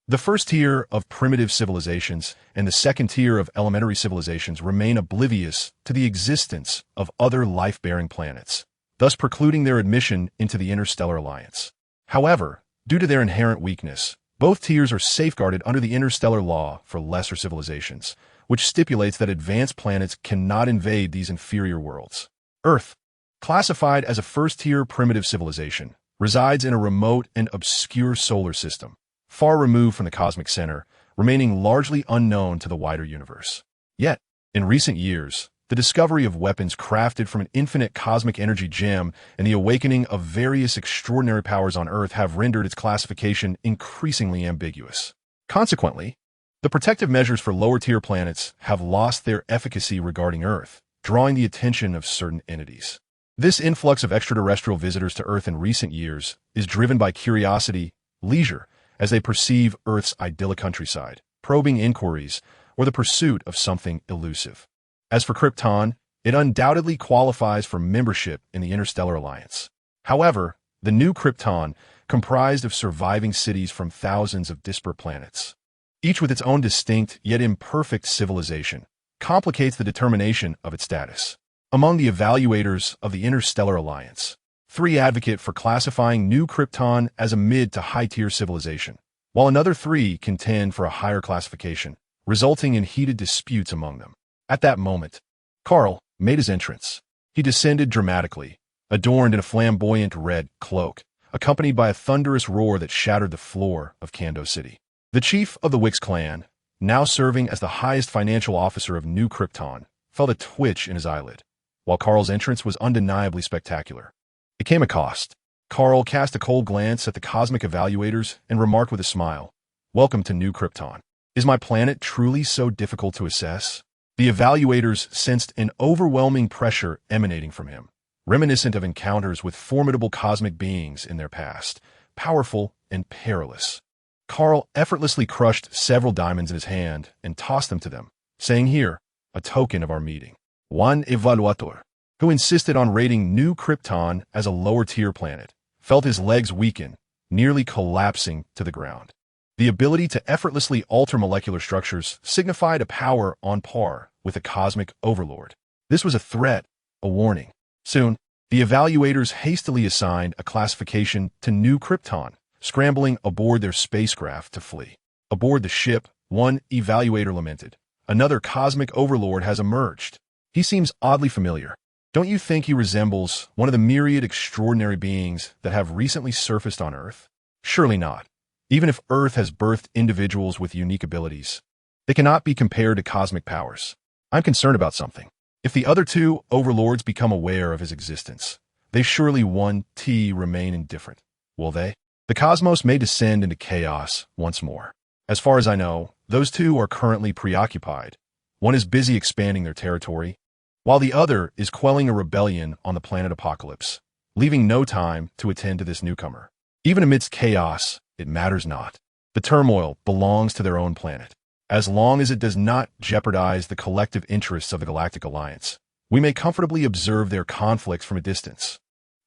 The first tier of primitive civilizations and the second tier of elementary civilizations remain oblivious to the existence of other life-bearing planets, thus precluding their admission into the Interstellar Alliance. However, due to their inherent weakness, both tiers are safeguarded under the Interstellar Law for lesser civilizations, which stipulates that advanced planets cannot invade these inferior worlds. Earth, classified as a first-tier primitive civilization, resides in a remote and obscure solar system, far removed from the cosmic center, remaining largely unknown to the wider universe. Yet, in recent years, The discovery of weapons crafted from an infinite cosmic energy gem and the awakening of various extraordinary powers on Earth have rendered its classification increasingly ambiguous. Consequently, the protective measures for lower-tier planets have lost their efficacy regarding Earth, drawing the attention of certain entities. This influx of extraterrestrial visitors to Earth in recent years is driven by curiosity, leisure, as they perceive Earth's idyllic countryside, probing inquiries, or the pursuit of something elusive. As for Krypton, it undoubtedly qualifies for membership in the Interstellar Alliance. However, the new Krypton, comprised of surviving cities from thousands of disparate planets, each with its own distinct yet imperfect civilization, complicates the determination of its status. Among the evaluators of the Interstellar Alliance, 3 advocate for classifying new Krypton as a mid to high-tier civilization, while another 3 contend for a higher classification, resulting in heated disputes among them. At that moment, Carl made his entrance. He descended dramatically, adorned in a flamboyant red cloak, accompanied by a thunderous roar that shattered the floor of Kando City. The chief of the Wix clan, now serving as the highest financial officer of New Krypton, felt a twitch in his eyelid, while Carl's entrance was undeniably spectacular. It came at a cost. Carl cast a cold glance at the cosmic evaluators and remarked with a smile, "Welcome to New Krypton. Is my planet truly so difficult to assess?" The evaluators sensed an overwhelming pressure emanating from him, reminiscent of encounters with formidable cosmic beings in their past, powerful and perilous. Carl effortlessly crushed several diamonds in his hand and tossed them to them, saying, "Here, a token of our meeting." One evaluator, who insisted on rating New Krypton as a lower-tier planet, felt his legs weaken, nearly collapsing to the ground. The ability to effortlessly alter molecular structures signified a power on par with a cosmic overlord. This was a threat, a warning. Soon, the evaluators hastily assigned a classification to New Krypton, scrambling aboard their spacecraft to flee. Aboard the ship, one evaluator lamented, "Another cosmic overlord has emerged. He seems oddly familiar. Don't you think he resembles one of the myriad extraordinary beings that have recently surfaced on Earth?" Surely not. Even if Earth has birthed individuals with unique abilities, they cannot be compared to cosmic powers. I'm concerned about something. If the other 2 overlords become aware of his existence, they surely won't remain indifferent, will they? The cosmos may descend into chaos once more. As far as I know, those 2 are currently preoccupied. One is busy expanding their territory, while the other is quelling a rebellion on the planet Apocalypse, leaving no time to attend to this newcomer. Even amidst chaos, it matters not. The turmoil belongs to their own planet. As long as it does not jeopardize the collective interests of the Galactic Alliance, we may comfortably observe their conflicts from a distance.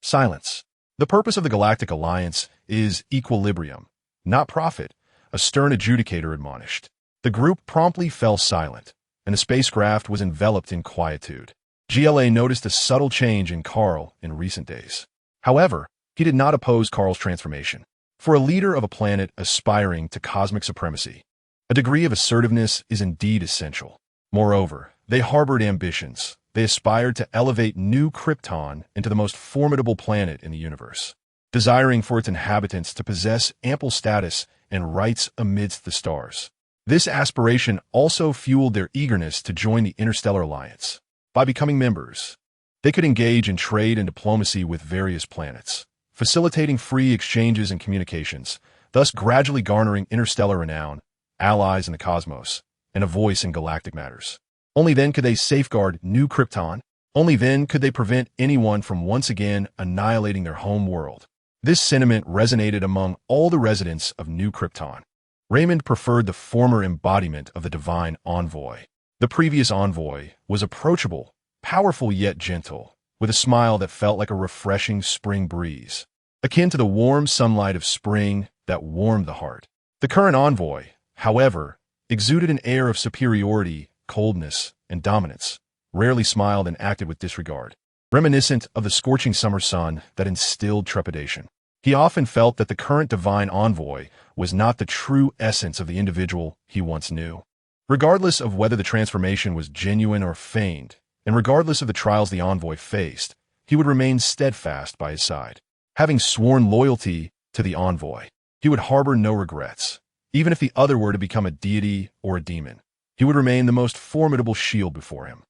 Silence. The purpose of the Galactic Alliance is equilibrium, not profit, a stern adjudicator admonished. The group promptly fell silent, and the spacecraft was enveloped in quietude. GLA noticed a subtle change in Carl in recent days. However, he did not oppose Carl's transformation. For a leader of a planet aspiring to cosmic supremacy, a degree of assertiveness is indeed essential. Moreover, they harbored ambitions. They aspired to elevate New Krypton into the most formidable planet in the universe, desiring for its inhabitants to possess ample status and rights amidst the stars. This aspiration also fueled their eagerness to join the Interstellar Alliance. By becoming members, they could engage in trade and diplomacy with various planets, facilitating free exchanges and communications, thus gradually garnering interstellar renown, allies in the cosmos, and a voice in galactic matters. Only then could they safeguard New Krypton. Only then could they prevent anyone from once again annihilating their home world. This sentiment resonated among all the residents of New Krypton. Raymond preferred the former embodiment of the divine envoy. The previous envoy was approachable, powerful yet gentle, with a smile that felt like a refreshing spring breeze, akin to the warm sunlight of spring that warmed the heart. The current envoy, however, exuded an air of superiority, coldness, and dominance, rarely smiled and acted with disregard, reminiscent of the scorching summer sun that instilled trepidation. He often felt that the current divine envoy was not the true essence of the individual he once knew. Regardless of whether the transformation was genuine or feigned, and regardless of the trials the envoy faced, he would remain steadfast by his side. Having sworn loyalty to the envoy, he would harbor no regrets. Even if the other were to become a deity or a demon, he would remain the most formidable shield before him.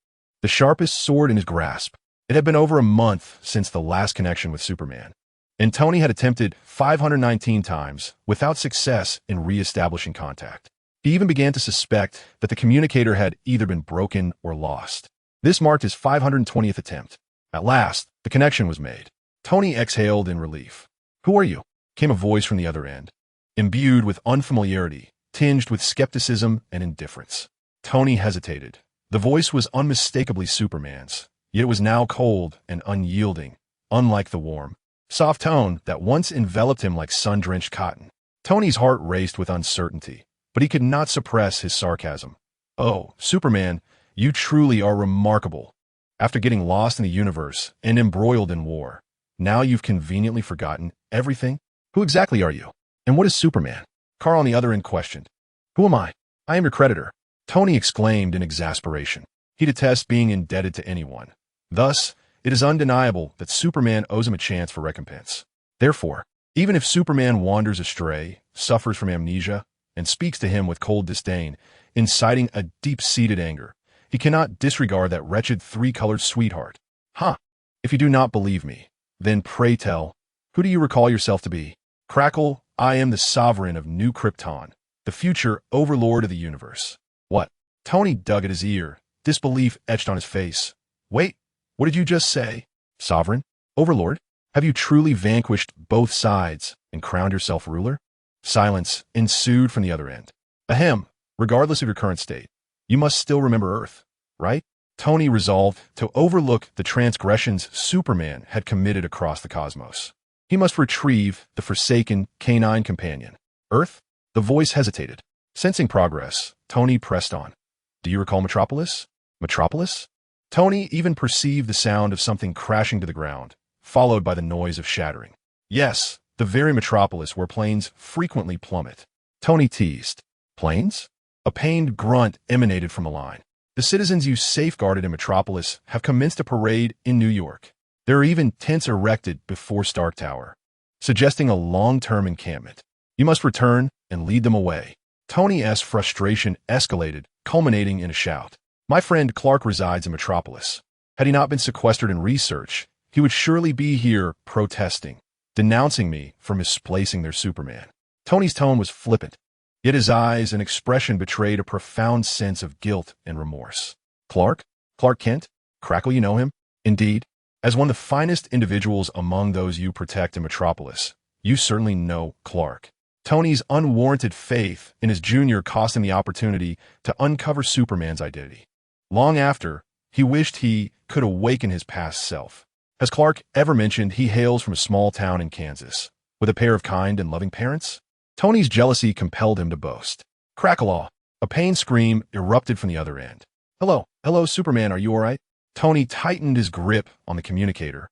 the sharpest sword in his grasp. It had been over a month since the last connection with Superman, and Tony had attempted 519 times without success in re-establishing contact. He even began to suspect that the communicator had either been broken or lost. This marked his 520th attempt. At last, the connection was made. Tony exhaled in relief. "Who are you?" came a voice from the other end, imbued with unfamiliarity, tinged with skepticism and indifference. Tony hesitated. The voice was unmistakably Superman's, yet it was now cold and unyielding, unlike the warm, soft tone that once enveloped him like sun-drenched cotton. Tony's heart raced with uncertainty, but he could not suppress his sarcasm. "Oh, Superman, you truly are remarkable. After getting lost in the universe and embroiled in war, now you've conveniently forgotten everything? Who exactly are you? And what is Superman?" Carl on the other end questioned. "Who am I? I am your creditor," Tony exclaimed in exasperation. He detests being indebted to anyone. Thus, it is undeniable that Superman owes him a chance for recompense. Therefore, even if Superman wanders astray, suffers from amnesia, and speaks to him with cold disdain, inciting a deep-seated anger, he cannot disregard that wretched three-colored sweetheart. "Huh. If you do not believe me, then pray tell, who do you recall yourself to be?" "Crackle, I am the sovereign of New Krypton, the future overlord of the universe." "What?" Tony dug at his ear, disbelief etched on his face. "Wait, what did you just say? Sovereign? Overlord? Have you truly vanquished both sides and crowned yourself ruler?" Silence ensued from the other end. "Ahem, regardless of your current state, you must still remember Earth, right?" Tony resolved to overlook the transgressions Superman had committed across the cosmos. He must retrieve the forsaken canine companion. "Earth?" The voice hesitated. Sensing progress, Tony pressed on. "Do you recall Metropolis?" "Metropolis?" Tony even perceived the sound of something crashing to the ground, followed by the noise of shattering. "Yes, the very Metropolis where planes frequently plummet." Tony teased. "Planes?" A pained grunt emanated from the line. "The citizens you safeguarded in Metropolis have commenced a parade in New York. There are even tents erected before Stark Tower, suggesting a long-term encampment. You must return and lead them away." Tony's frustration escalated, culminating in a shout. "My friend Clark resides in Metropolis. Had he not been sequestered in research, he would surely be here protesting, denouncing me for misplacing their Superman." Tony's tone was flippant, yet his eyes and expression betrayed a profound sense of guilt and remorse. "Clark? Clark Kent? Crackle, you know him?" "Indeed. As one of the finest individuals among those you protect in Metropolis, you certainly know Clark." Tony's unwarranted faith in his junior cost him the opportunity to uncover Superman's identity. Long after, he wished he could awaken his past self. Has Clark ever mentioned he hails from a small town in Kansas, with a pair of kind and loving parents? Tony's jealousy compelled him to boast. "Crackle!" A pained scream erupted from the other end. Hello, Superman, are you all right?" Tony tightened his grip on the communicator.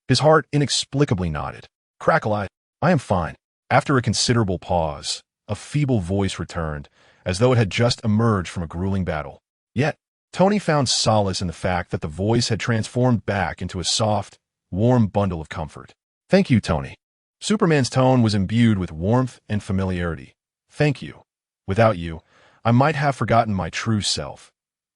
His heart inexplicably nodded. "Crackle, I am fine." After a considerable pause, a feeble voice returned, as though it had just emerged from a grueling battle. Yet, Tony found solace in the fact that the voice had transformed back into a soft, warm bundle of comfort. "Thank you, Tony." Superman's tone was imbued with warmth and familiarity. "Thank you. Without you, I might have forgotten my true self.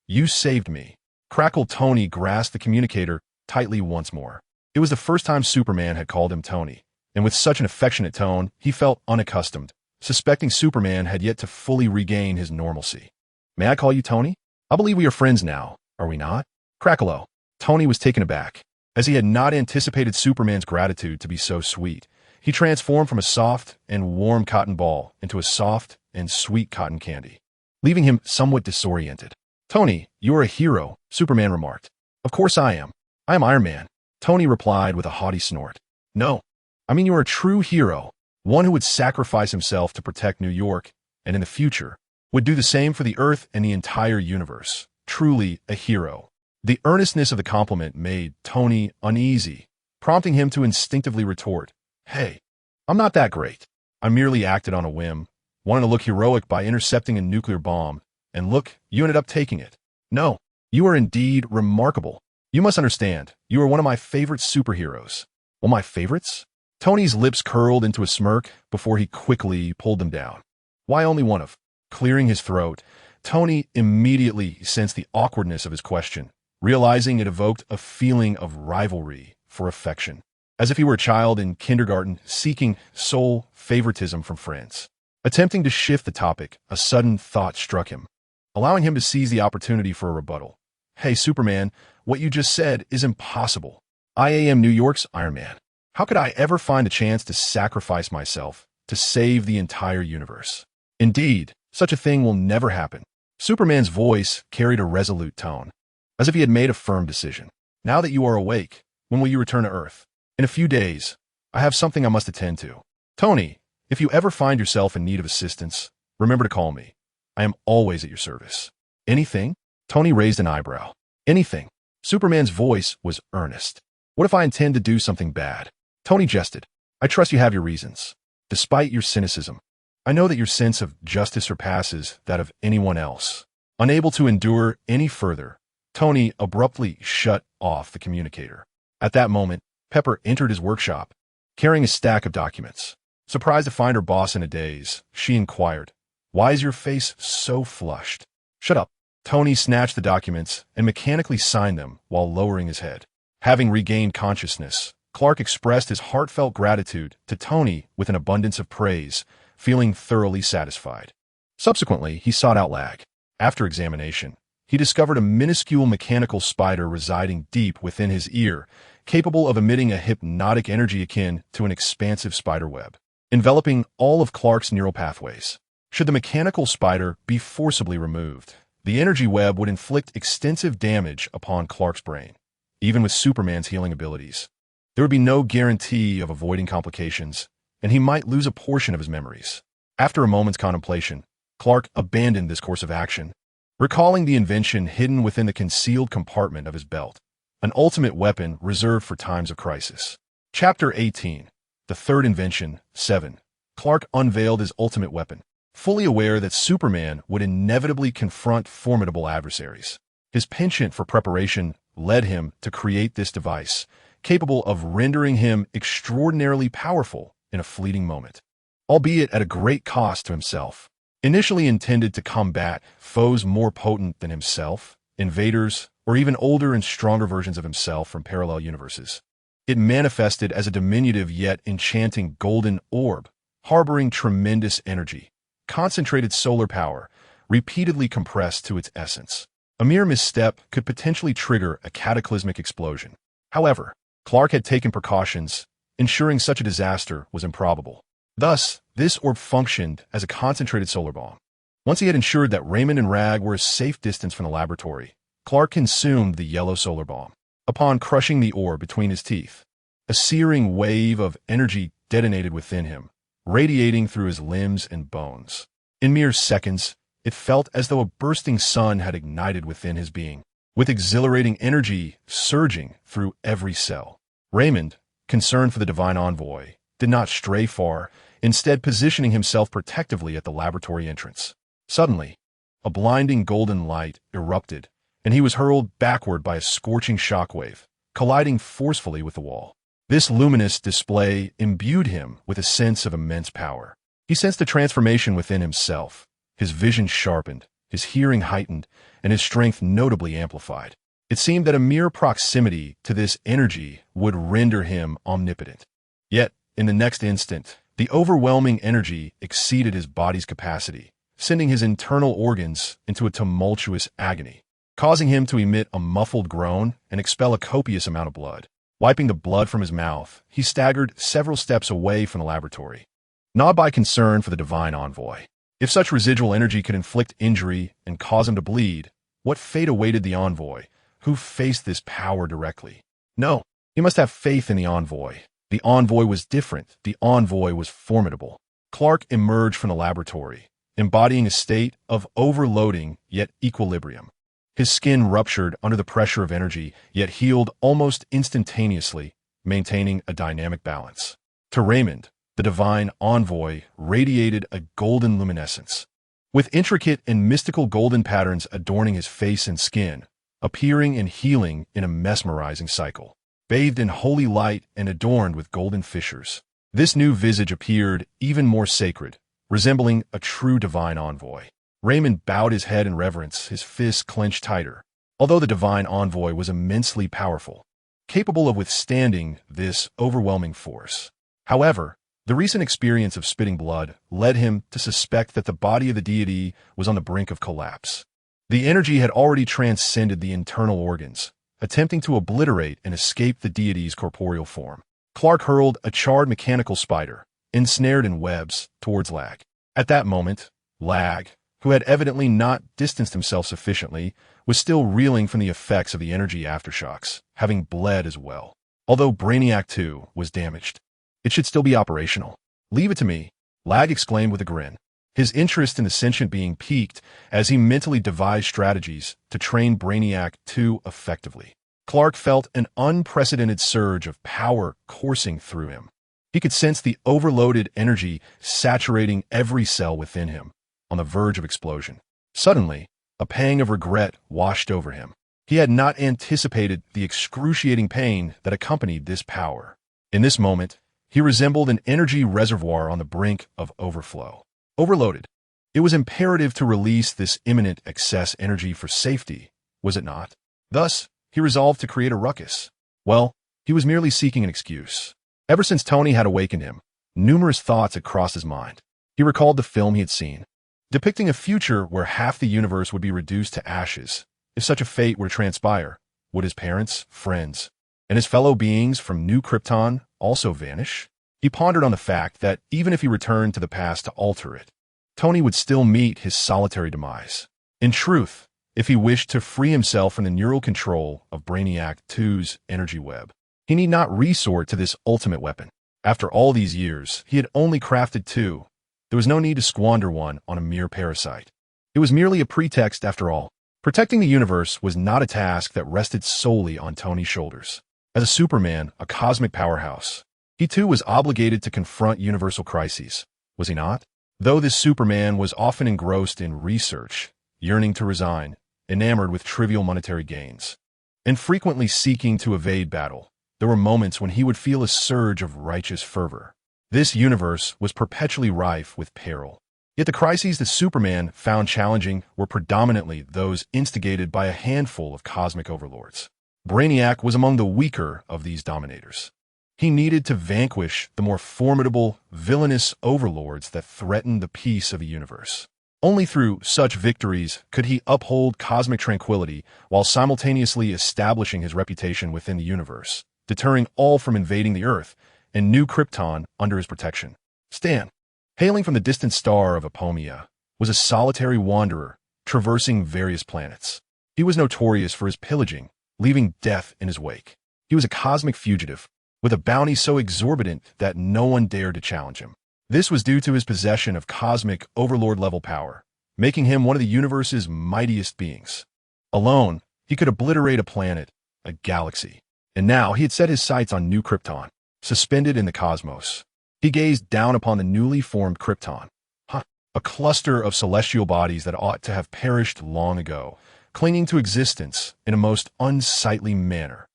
You saved me." Crackle Tony grasped the communicator tightly once more. It was the first time Superman had called him Tony, and with such an affectionate tone, he felt unaccustomed, suspecting Superman had yet to fully regain his normalcy. "May I call you Tony? I believe we are friends now, are we not?" "Crackle." Tony was taken aback, as he had not anticipated Superman's gratitude to be so sweet. He transformed from a soft and warm cotton ball into a soft and sweet cotton candy, leaving him somewhat disoriented. "Tony, you are a hero," Superman remarked. "Of course I am. I am Iron Man," Tony replied with a haughty snort. "No, I mean you are a true hero, one who would sacrifice himself to protect New York, and in the future, would do the same for the Earth and the entire universe. Truly a hero." The earnestness of the compliment made Tony uneasy, prompting him to instinctively retort, "Hey, I'm not that great. I merely acted on a whim, wanted to look heroic by intercepting a nuclear bomb, and look, you ended up taking it. No, you are indeed remarkable. You must understand, you are one of my favorite superheroes." "Well, my favorites?" Tony's lips curled into a smirk before he quickly pulled them down. "Why only one of?" Clearing his throat, Tony immediately sensed the awkwardness of his question, Realizing it evoked a feeling of rivalry for affection, as if he were a child in kindergarten seeking sole favoritism from friends. Attempting to shift the topic, a sudden thought struck him, allowing him to seize the opportunity for a rebuttal. "Hey, Superman, what you just said is impossible. I am New York's Iron Man. How could I ever find the chance to sacrifice myself to save the entire universe? Indeed, such a thing will never happen." Superman's voice carried a resolute tone, as if he had made a firm decision. "Now that you are awake, when will you return to Earth?" "In a few days. I have something I must attend to. Tony, if you ever find yourself in need of assistance, remember to call me. I am always at your service." "Anything?" Tony raised an eyebrow. "Anything." Superman's voice was earnest. "What if I intend to do something bad?" Tony jested. "I trust you have your reasons. Despite your cynicism, I know that your sense of justice surpasses that of anyone else." Unable to endure any further, Tony abruptly shut off the communicator. At that moment, Pepper entered his workshop, carrying a stack of documents. Surprised to find her boss in a daze, she inquired, "Why is your face so flushed?" "Shut up." Tony snatched the documents and mechanically signed them while lowering his head. Having regained consciousness, Clark expressed his heartfelt gratitude to Tony with an abundance of praise, feeling thoroughly satisfied. Subsequently, he sought out Lag. After examination, he discovered a minuscule mechanical spider residing deep within his ear, capable of emitting a hypnotic energy akin to an expansive spider web, enveloping all of Clark's neural pathways. Should the mechanical spider be forcibly removed, the energy web would inflict extensive damage upon Clark's brain, even with Superman's healing abilities. There would be no guarantee of avoiding complications, and he might lose a portion of his memories. After a moment's contemplation, Clark abandoned this course of action, recalling the invention hidden within the concealed compartment of his belt, an ultimate weapon reserved for times of crisis. Chapter 18. The Third Invention, 7. Clark unveiled his ultimate weapon, fully aware that Superman would inevitably confront formidable adversaries. His penchant for preparation led him to create this device, capable of rendering him extraordinarily powerful in a fleeting moment, albeit at a great cost to himself. Initially intended to combat foes more potent than himself, invaders, or even older and stronger versions of himself from parallel universes, it manifested as a diminutive yet enchanting golden orb, harboring tremendous energy, concentrated solar power, repeatedly compressed to its essence. A mere misstep could potentially trigger a cataclysmic explosion. However, Clark had taken precautions, ensuring such a disaster was improbable. Thus, this orb functioned as a concentrated solar bomb. Once he had ensured that Raymond and Rag were a safe distance from the laboratory, Clark consumed the yellow solar bomb. Upon crushing the orb between his teeth, a searing wave of energy detonated within him, radiating through his limbs and bones. In mere seconds, it felt as though a bursting sun had ignited within his being, with exhilarating energy surging through every cell. Raymond, concerned for the divine envoy, did not stray far, instead positioning himself protectively at the laboratory entrance. Suddenly, a blinding golden light erupted, and he was hurled backward by a scorching shockwave, colliding forcefully with the wall. This luminous display imbued him with a sense of immense power. He sensed a transformation within himself. His vision sharpened, his hearing heightened, and his strength notably amplified. It seemed that a mere proximity to this energy would render him omnipotent. Yet, in the next instant, the overwhelming energy exceeded his body's capacity, sending his internal organs into a tumultuous agony, causing him to emit a muffled groan and expel a copious amount of blood. Wiping the blood from his mouth, he staggered several steps away from the laboratory, gnawed by concern for the divine envoy. If such residual energy could inflict injury and cause him to bleed, what fate awaited the envoy, who faced this power directly? No, he must have faith in the envoy. The envoy was different. The envoy was formidable. Clark emerged from the laboratory, embodying a state of overloading yet equilibrium. His skin ruptured under the pressure of energy, yet healed almost instantaneously, maintaining a dynamic balance. To Raymond, the divine envoy radiated a golden luminescence, with intricate and mystical golden patterns adorning his face and skin, appearing and healing in a mesmerizing cycle. Bathed in holy light and adorned with golden fissures, this new visage appeared even more sacred, resembling a true divine envoy. Raymond bowed his head in reverence, his fists clenched tighter. although the divine envoy was immensely powerful, capable of withstanding this overwhelming force. However, the recent experience of spitting blood led him to suspect that the body of the deity was on the brink of collapse. The energy had already transcended the internal organs, attempting to obliterate and escape the deity's corporeal form. Clark hurled a charred mechanical spider, ensnared in webs, towards Lag. At that moment, Lag, who had evidently not distanced himself sufficiently, was still reeling from the effects of the energy aftershocks, having bled as well. Although Brainiac 2 was damaged, it should still be operational. Leave it to me, Lag exclaimed with a grin. His interest in the sentient being piqued as he mentally devised strategies to train Brainiac 2 effectively. Clark felt an unprecedented surge of power coursing through him. He could sense the overloaded energy saturating every cell within him, on the verge of explosion. Suddenly, a pang of regret washed over him. He had not anticipated the excruciating pain that accompanied this power. In this moment, he resembled an energy reservoir on the brink of overflow. Overloaded. It was imperative to release this imminent excess energy for safety, was it not? Thus, he resolved to create a ruckus. Well, he was merely seeking an excuse. Ever since Tony had awakened him, numerous thoughts had crossed his mind. He recalled the film he had seen, depicting a future where half the universe would be reduced to ashes. If such a fate were to transpire, would his parents, friends, and his fellow beings from New Krypton also vanish? He pondered on the fact that even if he returned to the past to alter it, Tony would still meet his solitary demise. In truth, if he wished to free himself from the neural control of Brainiac 2's energy web, he need not resort to this ultimate weapon. After all these years, he had only crafted 2. There was no need to squander one on a mere parasite. It was merely a pretext after all. Protecting the universe was not a task that rested solely on Tony's shoulders. As a Superman, a cosmic powerhouse, he too was obligated to confront universal crises, was he not? Though this Superman was often engrossed in research, yearning to resign, enamored with trivial monetary gains, and frequently seeking to evade battle, there were moments when he would feel a surge of righteous fervor. This universe was perpetually rife with peril. Yet the crises that Superman found challenging were predominantly those instigated by a handful of cosmic overlords. Brainiac was among the weaker of these dominators. He needed to vanquish the more formidable, villainous overlords that threatened the peace of the universe. Only through such victories could he uphold cosmic tranquility while simultaneously establishing his reputation within the universe, deterring all from invading the Earth and New Krypton under his protection. Stan, hailing from the distant star of Apomea, was a solitary wanderer traversing various planets. He was notorious for his pillaging, leaving death in his wake. He was a cosmic fugitive, with a bounty so exorbitant that no one dared to challenge him. This was due to his possession of cosmic overlord-level power, making him one of the universe's mightiest beings. Alone, he could obliterate a planet, a galaxy. And now he had set his sights on New Krypton, suspended in the cosmos. He gazed down upon the newly formed Krypton, a cluster of celestial bodies that ought to have perished long ago, clinging to existence in a most unsightly manner.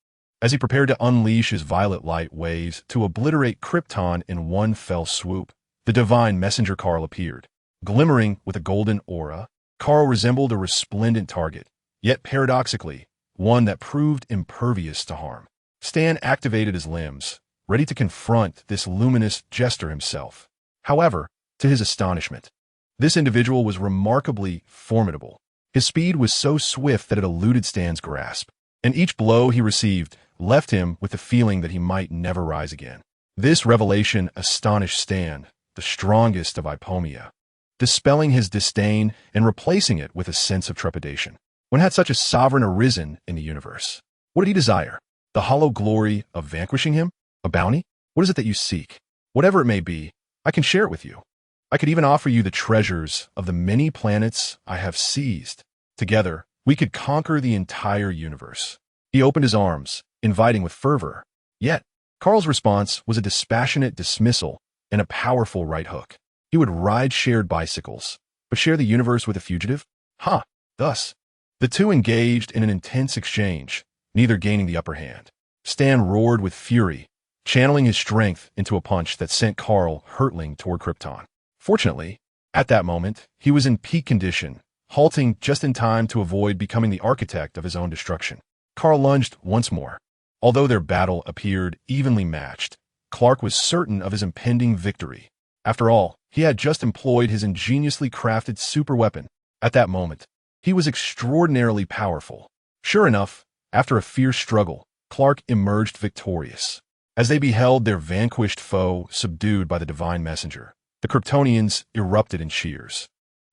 As he prepared to unleash his violet light waves to obliterate Krypton in one fell swoop, the divine messenger Carl appeared. Glimmering with a golden aura, Carl resembled a resplendent target, yet paradoxically, one that proved impervious to harm. Stan activated his limbs, ready to confront this luminous jester himself. However, to his astonishment, this individual was remarkably formidable. His speed was so swift that it eluded Stan's grasp, and each blow he received left him with the feeling that he might never rise again. This revelation astonished Stan, the strongest of Ipomea, dispelling his disdain and replacing it with a sense of trepidation. When had such a sovereign arisen in the universe? What did he desire? The hollow glory of vanquishing him? A bounty? What is it that you seek? Whatever it may be, I can share it with you. I could even offer you the treasures of the many planets I have seized. Together, we could conquer the entire universe. He opened his arms, inviting with fervor. Yet, Carl's response was a dispassionate dismissal and a powerful right hook. He would ride shared bicycles, but share the universe with a fugitive? Thus, the two engaged in an intense exchange, neither gaining the upper hand. Stan roared with fury, channeling his strength into a punch that sent Carl hurtling toward Krypton. Fortunately, at that moment, he was in peak condition, halting just in time to avoid becoming the architect of his own destruction. Carl lunged once more. Although their battle appeared evenly matched, Clark was certain of his impending victory. After all, he had just employed his ingeniously crafted superweapon. At that moment, he was extraordinarily powerful. Sure enough, after a fierce struggle, Clark emerged victorious. As they beheld their vanquished foe subdued by the divine messenger, the Kryptonians erupted in cheers.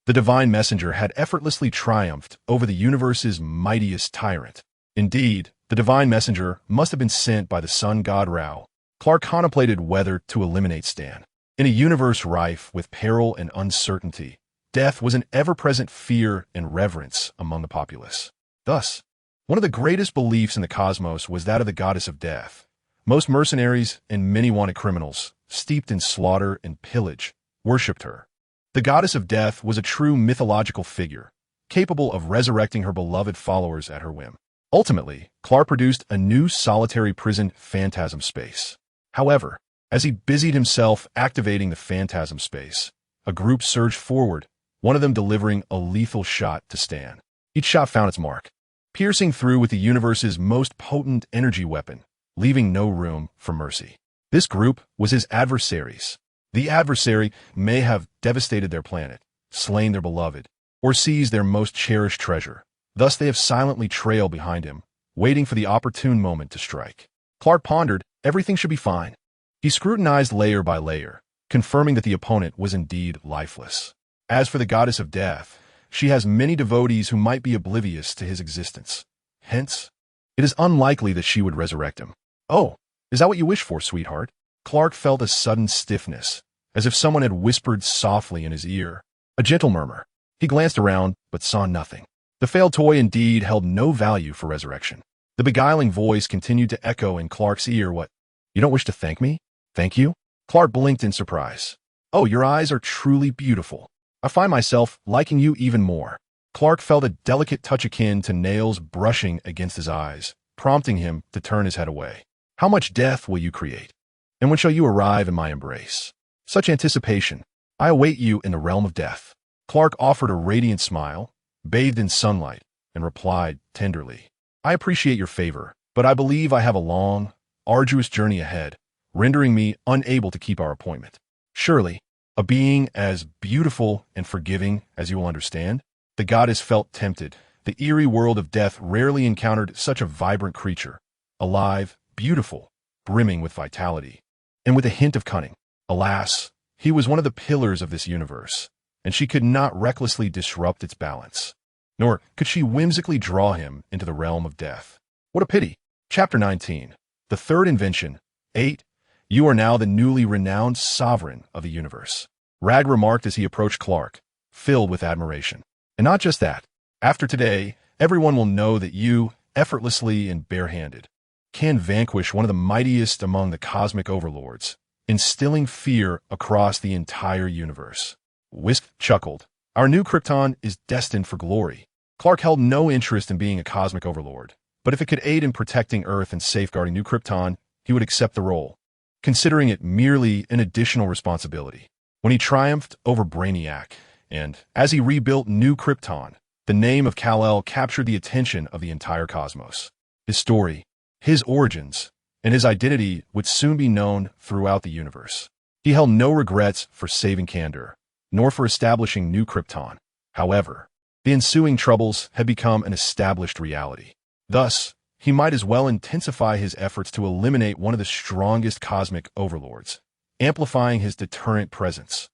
The divine messenger had effortlessly triumphed over the universe's mightiest tyrant. Indeed, the divine messenger must have been sent by the sun god Ra. Clark contemplated whether to eliminate Stan. In a universe rife with peril and uncertainty, death was an ever-present fear and reverence among the populace. Thus, one of the greatest beliefs in the cosmos was that of the goddess of death. Most mercenaries and many wanted criminals, steeped in slaughter and pillage, worshipped her. The goddess of death was a true mythological figure, capable of resurrecting her beloved followers at her whim. Ultimately, Clark produced a new solitary prison phantasm space. However, as he busied himself activating the phantasm space, a group surged forward, one of them delivering a lethal shot to Stan. Each shot found its mark, piercing through with the universe's most potent energy weapon, leaving no room for mercy. This group was his adversaries. The adversary may have devastated their planet, slain their beloved, or seized their most cherished treasure. Thus they have silently trailed behind him, waiting for the opportune moment to strike. Clark pondered, everything should be fine. He scrutinized layer by layer, confirming that the opponent was indeed lifeless. As for the goddess of death, she has many devotees who might be oblivious to his existence. Hence, it is unlikely that she would resurrect him. Oh, is that what you wish for, sweetheart? Clark felt a sudden stiffness, as if someone had whispered softly in his ear. A gentle murmur. He glanced around, but saw nothing. The failed toy indeed held no value for resurrection. The beguiling voice continued to echo in Clark's ear. What? You don't wish to thank me? Thank you? Clark blinked in surprise. Oh, your eyes are truly beautiful. I find myself liking you even more. Clark felt a delicate touch akin to nails brushing against his eyes, prompting him to turn his head away. How much death will you create? And when shall you arrive in my embrace? Such anticipation. I await you in the realm of death. Clark offered a radiant smile, bathed in sunlight, and replied tenderly, I appreciate your favor, but I believe I have a long, arduous journey ahead, rendering me unable to keep our appointment. Surely, a being as beautiful and forgiving as you will understand? The goddess felt tempted. The eerie world of death rarely encountered such a vibrant creature, alive, beautiful, brimming with vitality, and with a hint of cunning. Alas, he was one of the pillars of this universe, and she could not recklessly disrupt its balance. Nor could she whimsically draw him into the realm of death. What a pity. Chapter 19. The third invention. 8. You are now the newly renowned sovereign of the universe. Rag remarked as he approached Clark, filled with admiration. And not just that. After today, everyone will know that you, effortlessly and barehanded, can vanquish one of the mightiest among the cosmic overlords, instilling fear across the entire universe. Wisp chuckled. Our new Krypton is destined for glory. Clark held no interest in being a cosmic overlord, but if it could aid in protecting Earth and safeguarding New Krypton, he would accept the role, considering it merely an additional responsibility. When he triumphed over Brainiac, and as he rebuilt New Krypton, the name of Kal-El captured the attention of the entire cosmos. His story, his origins, and his identity would soon be known throughout the universe. He held no regrets for saving Kandor, nor for establishing New Krypton. However, the ensuing troubles had become an established reality. Thus, he might as well intensify his efforts to eliminate one of the strongest cosmic overlords, amplifying his deterrent presence.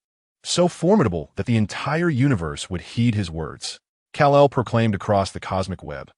So formidable that the entire universe would heed his words. Kal-El proclaimed across the cosmic web,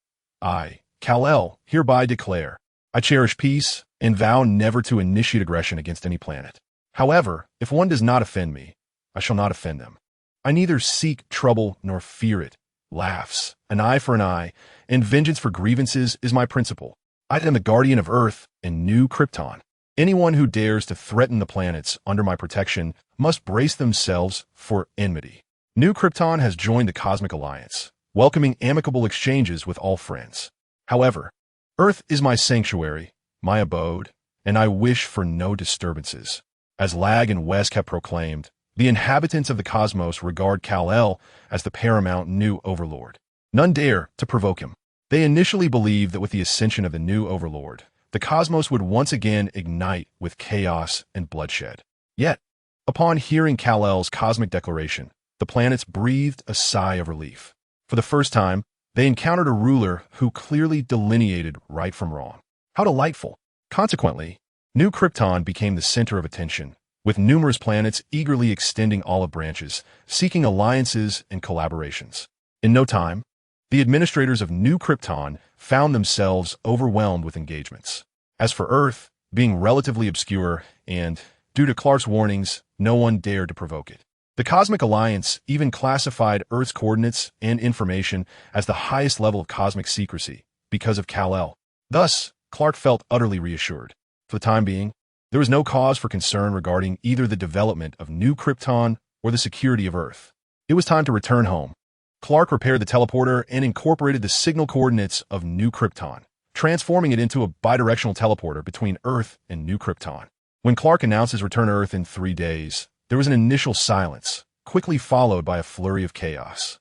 I, Kal-El, hereby declare, I cherish peace and vow never to initiate aggression against any planet. However, if one does not offend me, I shall not offend them. I neither seek trouble nor fear it. Laughs, an eye for an eye, and vengeance for grievances is my principle. I am the guardian of Earth and New Krypton. Anyone who dares to threaten the planets under my protection must brace themselves for enmity. New Krypton has joined the Cosmic Alliance, welcoming amicable exchanges with all friends. However, Earth is my sanctuary, my abode, and I wish for no disturbances. As Lag and West have proclaimed, The inhabitants of the cosmos regard Kal-El as the paramount new overlord. None dare to provoke him. They initially believed that with the ascension of the new overlord, the cosmos would once again ignite with chaos and bloodshed. Yet, upon hearing Kal-El's cosmic declaration, the planets breathed a sigh of relief. For the first time, they encountered a ruler who clearly delineated right from wrong. How delightful! Consequently, New Krypton became the center of attention, with numerous planets eagerly extending olive branches, seeking alliances and collaborations. In no time, the administrators of New Krypton found themselves overwhelmed with engagements. As for Earth, being relatively obscure and, due to Clark's warnings, no one dared to provoke it. The Cosmic Alliance even classified Earth's coordinates and information as the highest level of cosmic secrecy because of Kal-El. Thus, Clark felt utterly reassured. For the time being, there was no cause for concern regarding either the development of New Krypton or the security of Earth. It was time to return home. Clark repaired the teleporter and incorporated the signal coordinates of New Krypton, transforming it into a bidirectional teleporter between Earth and New Krypton. When Clark announced his return to Earth in 3 days, there was an initial silence, quickly followed by a flurry of chaos.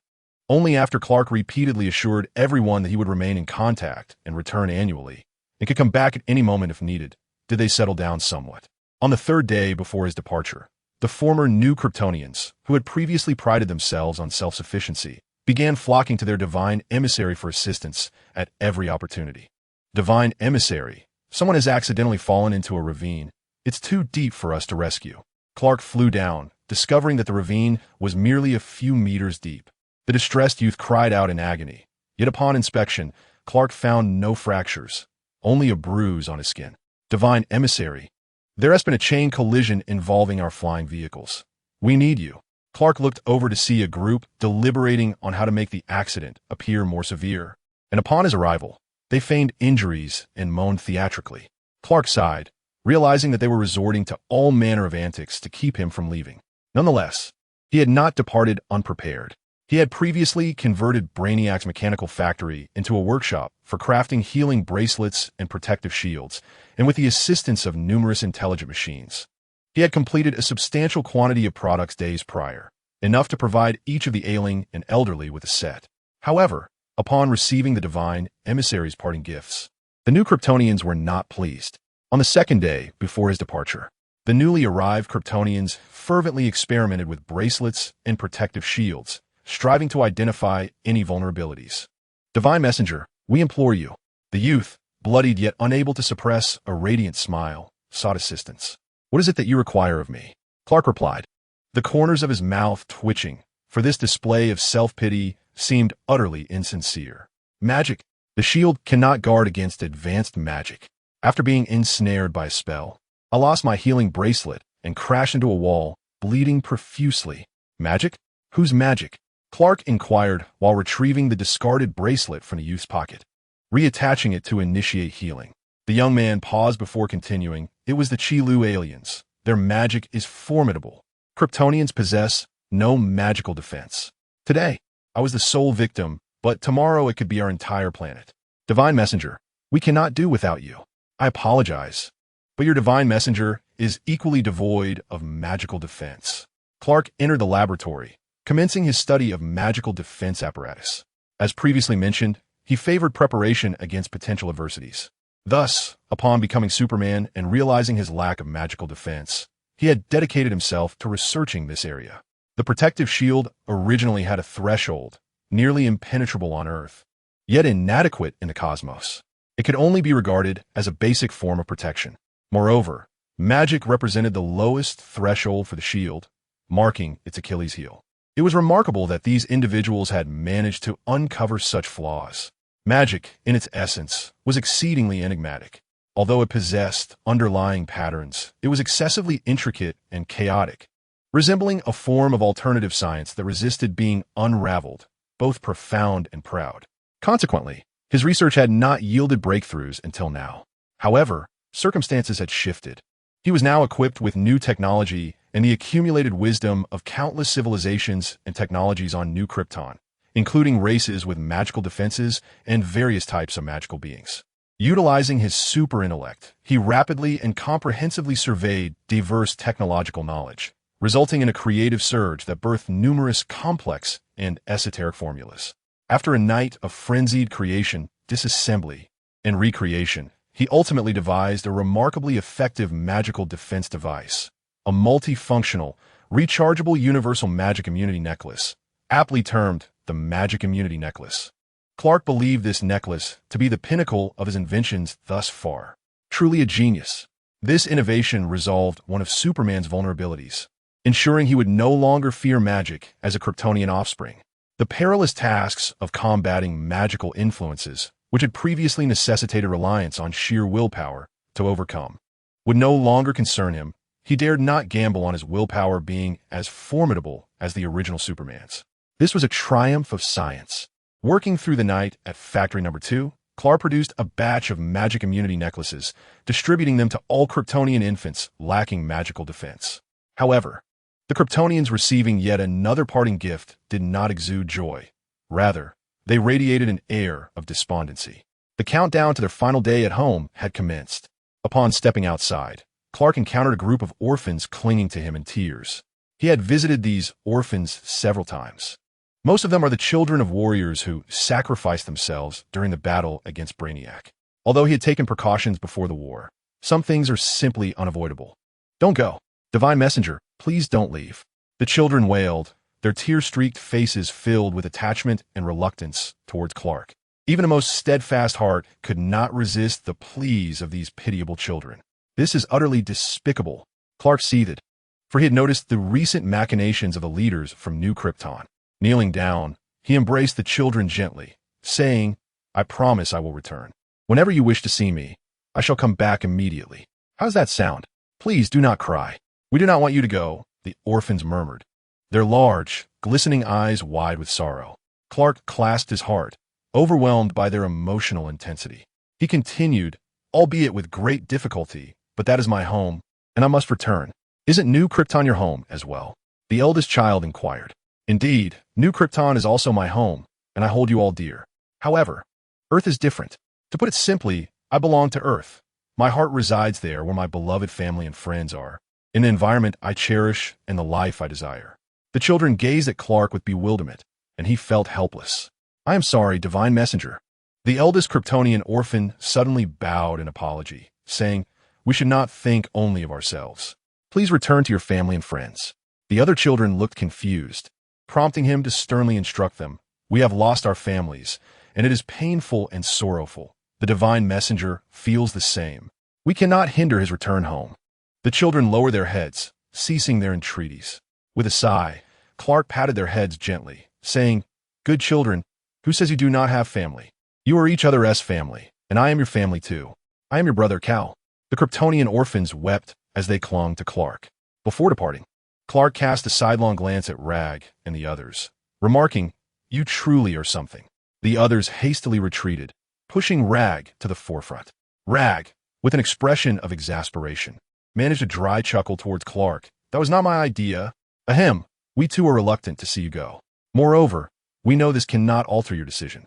Only after Clark repeatedly assured everyone that he would remain in contact and return annually, and could come back at any moment if needed, did they settle down somewhat. On the 3rd day before his departure, the former New Kryptonians, who had previously prided themselves on self-sufficiency, began flocking to their divine emissary for assistance at every opportunity. Divine emissary, someone has accidentally fallen into a ravine. It's too deep for us to rescue. Clark flew down, discovering that the ravine was merely a few meters deep. The distressed youth cried out in agony. Yet upon inspection, Clark found no fractures, only a bruise on his skin. Divine emissary, there has been a chain collision involving our flying vehicles. We need you. Clark looked over to see a group deliberating on how to make the accident appear more severe, and upon his arrival, they feigned injuries and moaned theatrically. Clark sighed, realizing that they were resorting to all manner of antics to keep him from leaving. Nonetheless, he had not departed unprepared. He had previously converted Brainiac's mechanical factory into a workshop for crafting healing bracelets and protective shields, and with the assistance of numerous intelligent machines. He had completed a substantial quantity of products days prior, enough to provide each of the ailing and elderly with a set. However, upon receiving the divine emissary's parting gifts, the New Kryptonians were not pleased. On the 2nd day before his departure, the newly arrived Kryptonians fervently experimented with bracelets and protective shields, striving to identify any vulnerabilities. Divine Messenger, we implore you. The youth, bloodied yet unable to suppress a radiant smile, sought assistance. What is it that you require of me? Clark replied, the corners of his mouth twitching, for this display of self-pity seemed utterly insincere. Magic. The shield cannot guard against advanced magic. After being ensnared by a spell, I lost my healing bracelet and crashed into a wall, bleeding profusely. Magic? Whose magic? Clark inquired while retrieving the discarded bracelet from the youth's pocket, reattaching it to initiate healing. The young man paused before continuing. It was the Qilu aliens. Their magic is formidable. Kryptonians possess no magical defense. Today, I was the sole victim, but tomorrow it could be our entire planet. Divine Messenger, we cannot do without you. I apologize, but your Divine Messenger is equally devoid of magical defense. Clark entered the laboratory, commencing his study of magical defense apparatus. As previously mentioned, he favored preparation against potential adversities. Thus, upon becoming Superman and realizing his lack of magical defense, he had dedicated himself to researching this area. The protective shield originally had a threshold, nearly impenetrable on Earth, yet inadequate in the cosmos. It could only be regarded as a basic form of protection. Moreover, magic represented the lowest threshold for the shield, marking its Achilles heel. It was remarkable that these individuals had managed to uncover such flaws. Magic, in its essence, was exceedingly enigmatic. Although it possessed underlying patterns, it was excessively intricate and chaotic, resembling a form of alternative science that resisted being unraveled, both profound and proud. Consequently, his research had not yielded breakthroughs until now. However, circumstances had shifted. He was now equipped with new technology and the accumulated wisdom of countless civilizations and technologies on New Krypton, including races with magical defenses and various types of magical beings. Utilizing his super intellect, he rapidly and comprehensively surveyed diverse technological knowledge, resulting in a creative surge that birthed numerous complex and esoteric formulas. After a night of frenzied creation, disassembly, and recreation, he ultimately devised a remarkably effective magical defense device, a multifunctional, rechargeable universal magic immunity necklace, aptly termed the Magic Immunity Necklace. Clark believed this necklace to be the pinnacle of his inventions thus far. Truly a genius. This innovation resolved one of Superman's vulnerabilities, ensuring he would no longer fear magic as a Kryptonian offspring. The perilous tasks of combating magical influences, which had previously necessitated reliance on sheer willpower to overcome, would no longer concern him. He dared not gamble on his willpower being as formidable as the original Superman's. This was a triumph of science. Working through the night at Factory Number 2, Clark produced a batch of magic immunity necklaces, distributing them to all Kryptonian infants lacking magical defense. However, the Kryptonians receiving yet another parting gift did not exude joy. Rather, they radiated an air of despondency. The countdown to their final day at home had commenced. Upon stepping outside, Clark encountered a group of orphans clinging to him in tears. He had visited these orphans several times. Most of them are the children of warriors who sacrificed themselves during the battle against Brainiac. Although he had taken precautions before the war, some things are simply unavoidable. Don't go. Divine Messenger, please don't leave. The children wailed, their tear-streaked faces filled with attachment and reluctance towards Clark. Even a most steadfast heart could not resist the pleas of these pitiable children. This is utterly despicable, Clark seethed, for he had noticed the recent machinations of the leaders from New Krypton. Kneeling down, he embraced the children gently, saying, I promise I will return. Whenever you wish to see me, I shall come back immediately. How does that sound? Please do not cry. We do not want you to go, the orphans murmured, their large, glistening eyes wide with sorrow. Clark clasped his heart, overwhelmed by their emotional intensity. He continued, albeit with great difficulty, but that is my home, and I must return. Isn't New Krypton your home as well? The eldest child inquired. Indeed, New Krypton is also my home, and I hold you all dear. However, Earth is different. To put it simply, I belong to Earth. My heart resides there where my beloved family and friends are, in the environment I cherish and the life I desire. The children gazed at Clark with bewilderment, and he felt helpless. I am sorry, Divine Messenger. The eldest Kryptonian orphan suddenly bowed in apology, saying, we should not think only of ourselves. Please return to your family and friends. The other children looked confused, prompting him to sternly instruct them. We have lost our families, and it is painful and sorrowful. The Divine Messenger feels the same. We cannot hinder his return home. The children lowered their heads, ceasing their entreaties. With a sigh, Clark patted their heads gently, saying, Good children, who says you do not have family? You are each other's family, and I am your family too. I am your brother Cal. The Kryptonian orphans wept as they clung to Clark. Before departing, Clark cast a sidelong glance at Rag and the others, remarking, You truly are something. The others hastily retreated, pushing Rag to the forefront. Rag, with an expression of exasperation, managed a dry chuckle towards Clark. That was not my idea. Ahem, we too are reluctant to see you go. Moreover, we know this cannot alter your decision.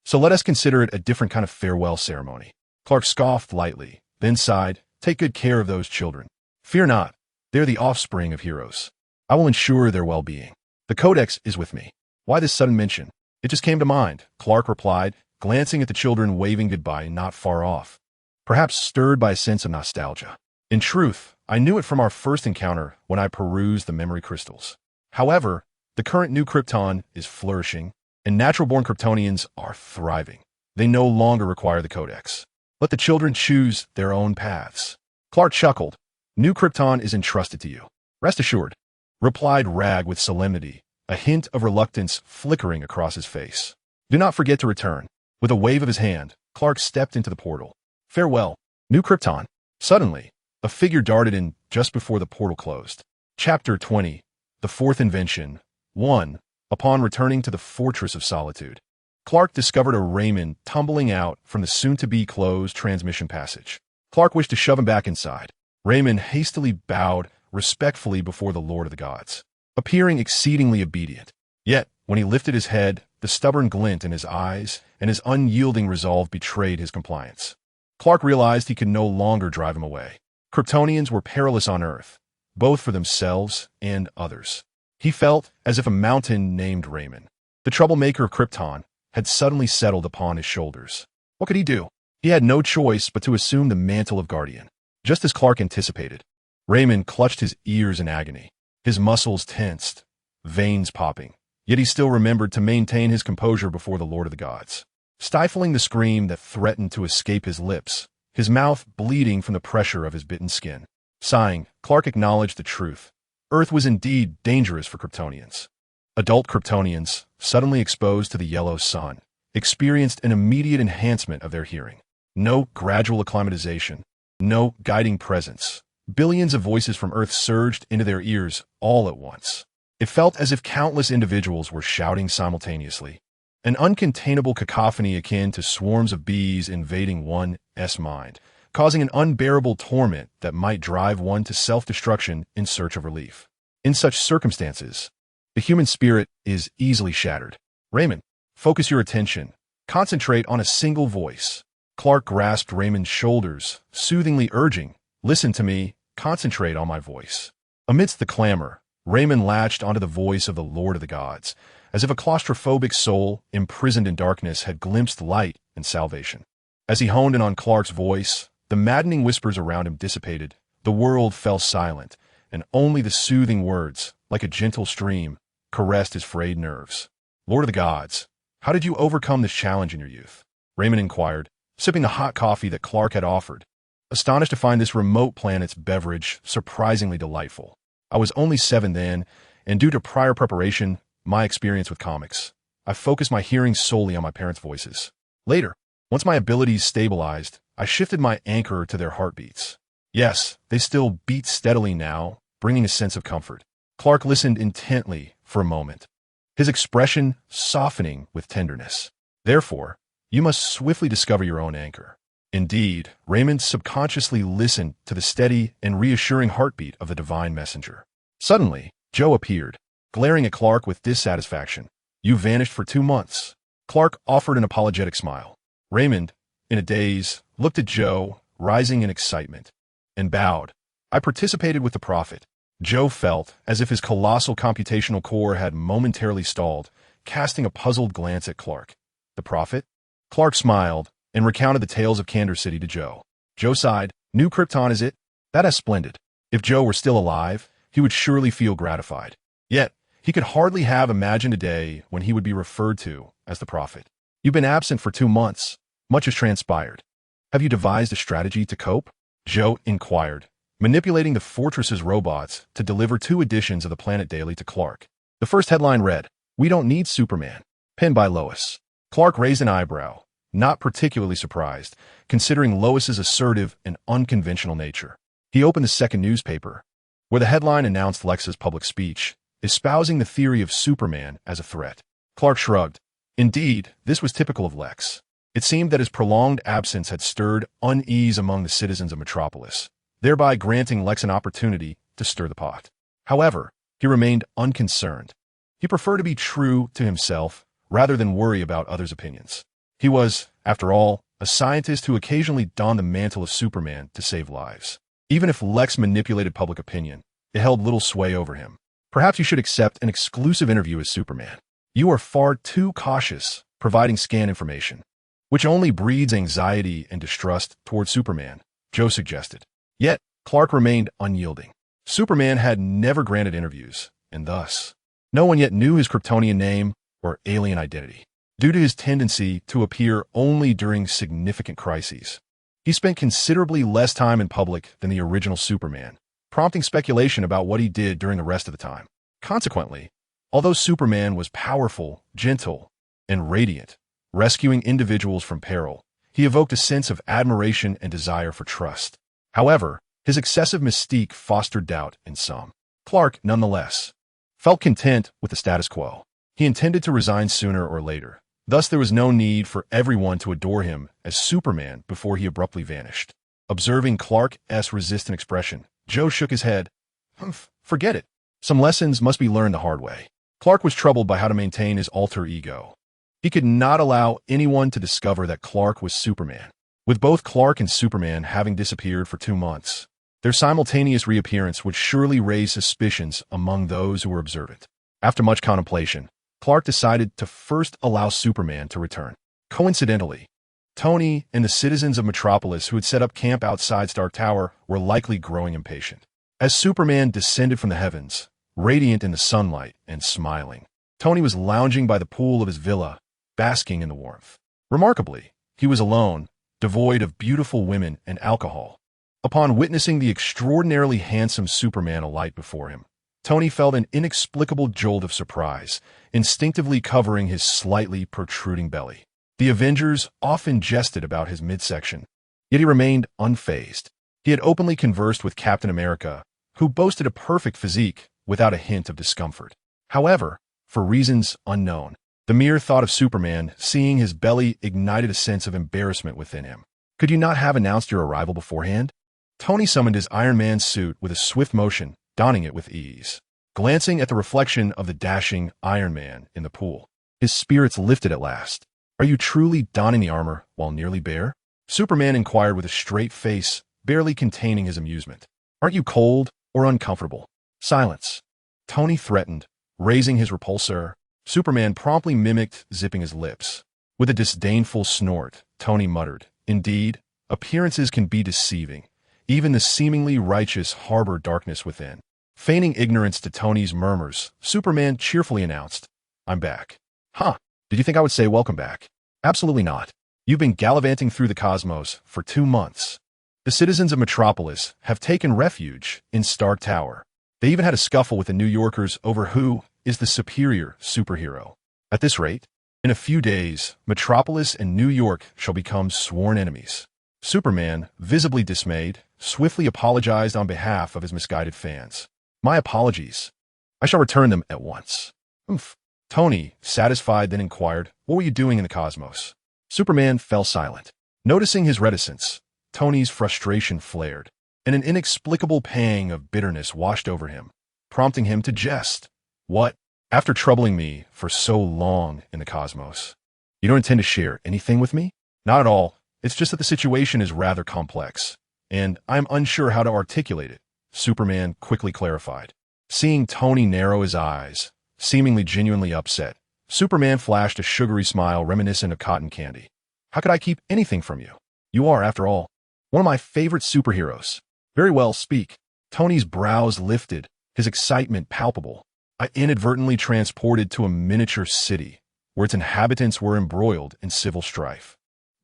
So let us consider it a different kind of farewell ceremony. Clark scoffed lightly, then sighed, Take good care of those children. Fear not, they are the offspring of heroes. I will ensure their well-being. The Codex is with me. Why this sudden mention? It just came to mind, Clark replied, glancing at the children waving goodbye not far off, perhaps stirred by a sense of nostalgia. In truth, I knew it from our first encounter when I perused the memory crystals. However, the current New Krypton is flourishing, and natural-born Kryptonians are thriving. They no longer require the Codex. Let the children choose their own paths. Clark chuckled. New Krypton is entrusted to you. Rest assured, replied Rag with solemnity, a hint of reluctance flickering across his face. Do not forget to return. With a wave of his hand, Clark stepped into the portal. Farewell, New Krypton. Suddenly, a figure darted in just before the portal closed. Chapter 20, The Fourth Invention. 1. Upon returning to the Fortress of Solitude, Clark discovered a Raymond tumbling out from the soon-to-be closed transmission passage. Clark wished to shove him back inside. Raymond hastily bowed respectfully before the Lord of the Gods, appearing exceedingly obedient. Yet, when he lifted his head, the stubborn glint in his eyes and his unyielding resolve betrayed his compliance. Clark realized he could no longer drive him away. Kryptonians were perilous on Earth, both for themselves and others. He felt as if a mountain named Raymond, the troublemaker of Krypton, had suddenly settled upon his shoulders. What could he do? He had no choice but to assume the mantle of guardian. Just as Clark anticipated, Raymond clutched his ears in agony, his muscles tensed, veins popping. Yet he still remembered to maintain his composure before the Lord of the Gods. Stifling the scream that threatened to escape his lips, his mouth bleeding from the pressure of his bitten skin. Sighing, Clark acknowledged the truth. Earth was indeed dangerous for Kryptonians. Adult Kryptonians, suddenly exposed to the yellow sun, experienced an immediate enhancement of their hearing. No gradual acclimatization, no guiding presence. Billions of voices from Earth surged into their ears all at once. It felt as if countless individuals were shouting simultaneously, an uncontainable cacophony akin to swarms of bees invading one's mind, causing an unbearable torment that might drive one to self-destruction in search of relief. In such circumstances, the human spirit is easily shattered. Raymond, focus your attention. Concentrate on a single voice. Clark grasped Raymond's shoulders, soothingly urging, "Listen to me, concentrate on my voice." Amidst the clamor, Raymond latched onto the voice of the Lord of the Gods, as if a claustrophobic soul imprisoned in darkness had glimpsed light and salvation. As he honed in on Clark's voice, the maddening whispers around him dissipated, the world fell silent, and only the soothing words, like a gentle stream, caressed his frayed nerves. "Lord of the Gods, how did you overcome this challenge in your youth?" Raymond inquired, sipping the hot coffee that Clark had offered, astonished to find this remote planet's beverage surprisingly delightful. "I was only 7 then, and due to prior preparation, my experience with comics, I focused my hearing solely on my parents' voices. Later, once my abilities stabilized, I shifted my anchor to their heartbeats. Yes, they still beat steadily now, bringing a sense of comfort." Clark listened intently for a moment, his expression softening with tenderness. "Therefore, you must swiftly discover your own anchor." Indeed, Raymond subconsciously listened to the steady and reassuring heartbeat of the divine messenger. Suddenly, Joe appeared, glaring at Clark with dissatisfaction. "You vanished for 2 months." Clark offered an apologetic smile. Raymond, in a daze, looked at Joe, rising in excitement, and bowed. "I participated with the Prophet." Joe felt as if his colossal computational core had momentarily stalled, casting a puzzled glance at Clark. "The Prophet?" Clark smiled and recounted the tales of Candor City to Joe. Joe sighed. "New Krypton, is it? That is splendid." If Joe were still alive, he would surely feel gratified. Yet, he could hardly have imagined a day when he would be referred to as the Prophet. "You've been absent for 2 months. Much has transpired. Have you devised a strategy to cope?" Joe inquired, manipulating the Fortress's robots to deliver 2 editions of the Planet Daily to Clark. The first headline read, "We don't need Superman," penned by Lois. Clark raised an eyebrow, not particularly surprised, considering Lois's assertive and unconventional nature. He opened the second newspaper, where the headline announced Lexa's public speech, espousing the theory of Superman as a threat. Clark shrugged. Indeed, this was typical of Lex. It seemed that his prolonged absence had stirred unease among the citizens of Metropolis, thereby granting Lex an opportunity to stir the pot. However, he remained unconcerned. He preferred to be true to himself rather than worry about others' opinions. He was, after all, a scientist who occasionally donned the mantle of Superman to save lives. Even if Lex manipulated public opinion, it held little sway over him. "Perhaps you should accept an exclusive interview as Superman. You are far too cautious, providing scant information, which only breeds anxiety and distrust toward Superman," Joe suggested. Yet, Clark remained unyielding. Superman had never granted interviews, and thus, no one yet knew his Kryptonian name or alien identity. Due to his tendency to appear only during significant crises, he spent considerably less time in public than the original Superman, prompting speculation about what he did during the rest of the time. Consequently, although Superman was powerful, gentle, and radiant, rescuing individuals from peril, he evoked a sense of admiration and desire for trust. However, his excessive mystique fostered doubt in some. Clark, nonetheless, felt content with the status quo. He intended to resign sooner or later. Thus, there was no need for everyone to adore him as Superman before he abruptly vanished. Observing Clark's resistant expression, Joe shook his head. Forget it. Some lessons must be learned the hard way." Clark was troubled by how to maintain his alter ego. He could not allow anyone to discover that Clark was Superman. With both Clark and Superman having disappeared for 2 months, Their simultaneous reappearance would surely raise suspicions among those who were observant. After much contemplation, Clark decided to first allow Superman to return. Coincidentally, Tony and the citizens of Metropolis who had set up camp outside Stark Tower were likely growing impatient. As Superman descended from the heavens, radiant in the sunlight and smiling, Tony was lounging by the pool of his villa, basking in the warmth. Remarkably, he was alone, devoid of beautiful women and alcohol. Upon witnessing the extraordinarily handsome Superman alight before him, Tony felt an inexplicable jolt of surprise, instinctively covering his slightly protruding belly. The Avengers often jested about his midsection, yet he remained unfazed. He had openly conversed with Captain America, who boasted a perfect physique without a hint of discomfort. However, for reasons unknown, the mere thought of Superman seeing his belly ignited a sense of embarrassment within him. Could you not have announced your arrival beforehand? Tony summoned his Iron Man suit with a swift motion, donning it with ease. Glancing at the reflection of the dashing Iron Man in the pool, his spirits lifted at last. Are you truly donning the armor while nearly bare? Superman inquired with a straight face, barely containing his amusement. Aren't you cold or uncomfortable? Silence. Tony threatened, raising his repulsor. Superman promptly mimicked, zipping his lips. With a disdainful snort, Tony muttered, Indeed, appearances can be deceiving. Even the seemingly righteous harbor darkness within. Feigning ignorance to Tony's murmurs, Superman cheerfully announced, I'm back. Huh. Did you think I would say welcome back? Absolutely not. You've been gallivanting through the cosmos for 2 months. The citizens of Metropolis have taken refuge in Stark Tower. They even had a scuffle with the New Yorkers over who is the superior superhero. At this rate, in a few days, Metropolis and New York shall become sworn enemies. Superman, visibly dismayed, swiftly apologized on behalf of his misguided fans. My apologies. I shall return them at once. Oomph. Tony, satisfied, then inquired, What were you doing in the cosmos? Superman fell silent. Noticing his reticence, Tony's frustration flared, and an inexplicable pang of bitterness washed over him, prompting him to jest. What? After troubling me for so long in the cosmos, you don't intend to share anything with me? Not at all. It's just that the situation is rather complex, and I'm unsure how to articulate it, Superman quickly clarified. Seeing Tony narrow his eyes, seemingly genuinely upset, Superman flashed a sugary smile reminiscent of cotton candy. How could I keep anything from you? You are, after all, one of my favorite superheroes. Very well, speak. Tony's brows lifted, his excitement palpable. I inadvertently transported to a miniature city, where its inhabitants were embroiled in civil strife.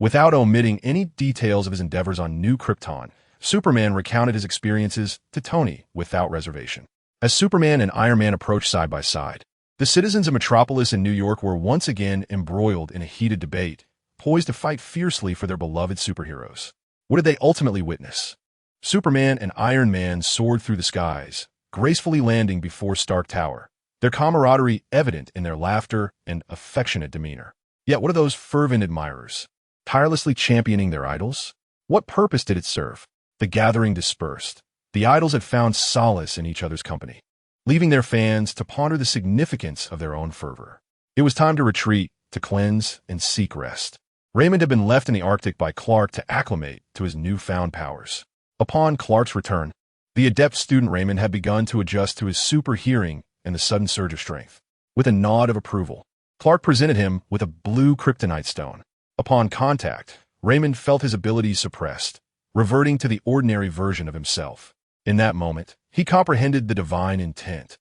Without omitting any details of his endeavors on New Krypton, Superman recounted his experiences to Tony without reservation. As Superman and Iron Man approached side by side, the citizens of Metropolis and New York were once again embroiled in a heated debate, poised to fight fiercely for their beloved superheroes. What did they ultimately witness? Superman and Iron Man soared through the skies, gracefully landing before Stark Tower, their camaraderie evident in their laughter and affectionate demeanor. Yet what of those fervent admirers? Tirelessly championing their idols? What purpose did it serve? The gathering dispersed. The idols had found solace in each other's company, leaving their fans to ponder the significance of their own fervor. It was time to retreat, to cleanse, and seek rest. Raymond had been left in the Arctic by Clark to acclimate to his newfound powers. Upon Clark's return, the adept student Raymond had begun to adjust to his super hearing and the sudden surge of strength. With a nod of approval, Clark presented him with a blue kryptonite stone. Upon contact, Raymond felt his abilities suppressed, reverting to the ordinary version of himself. In that moment, he comprehended the divine intent.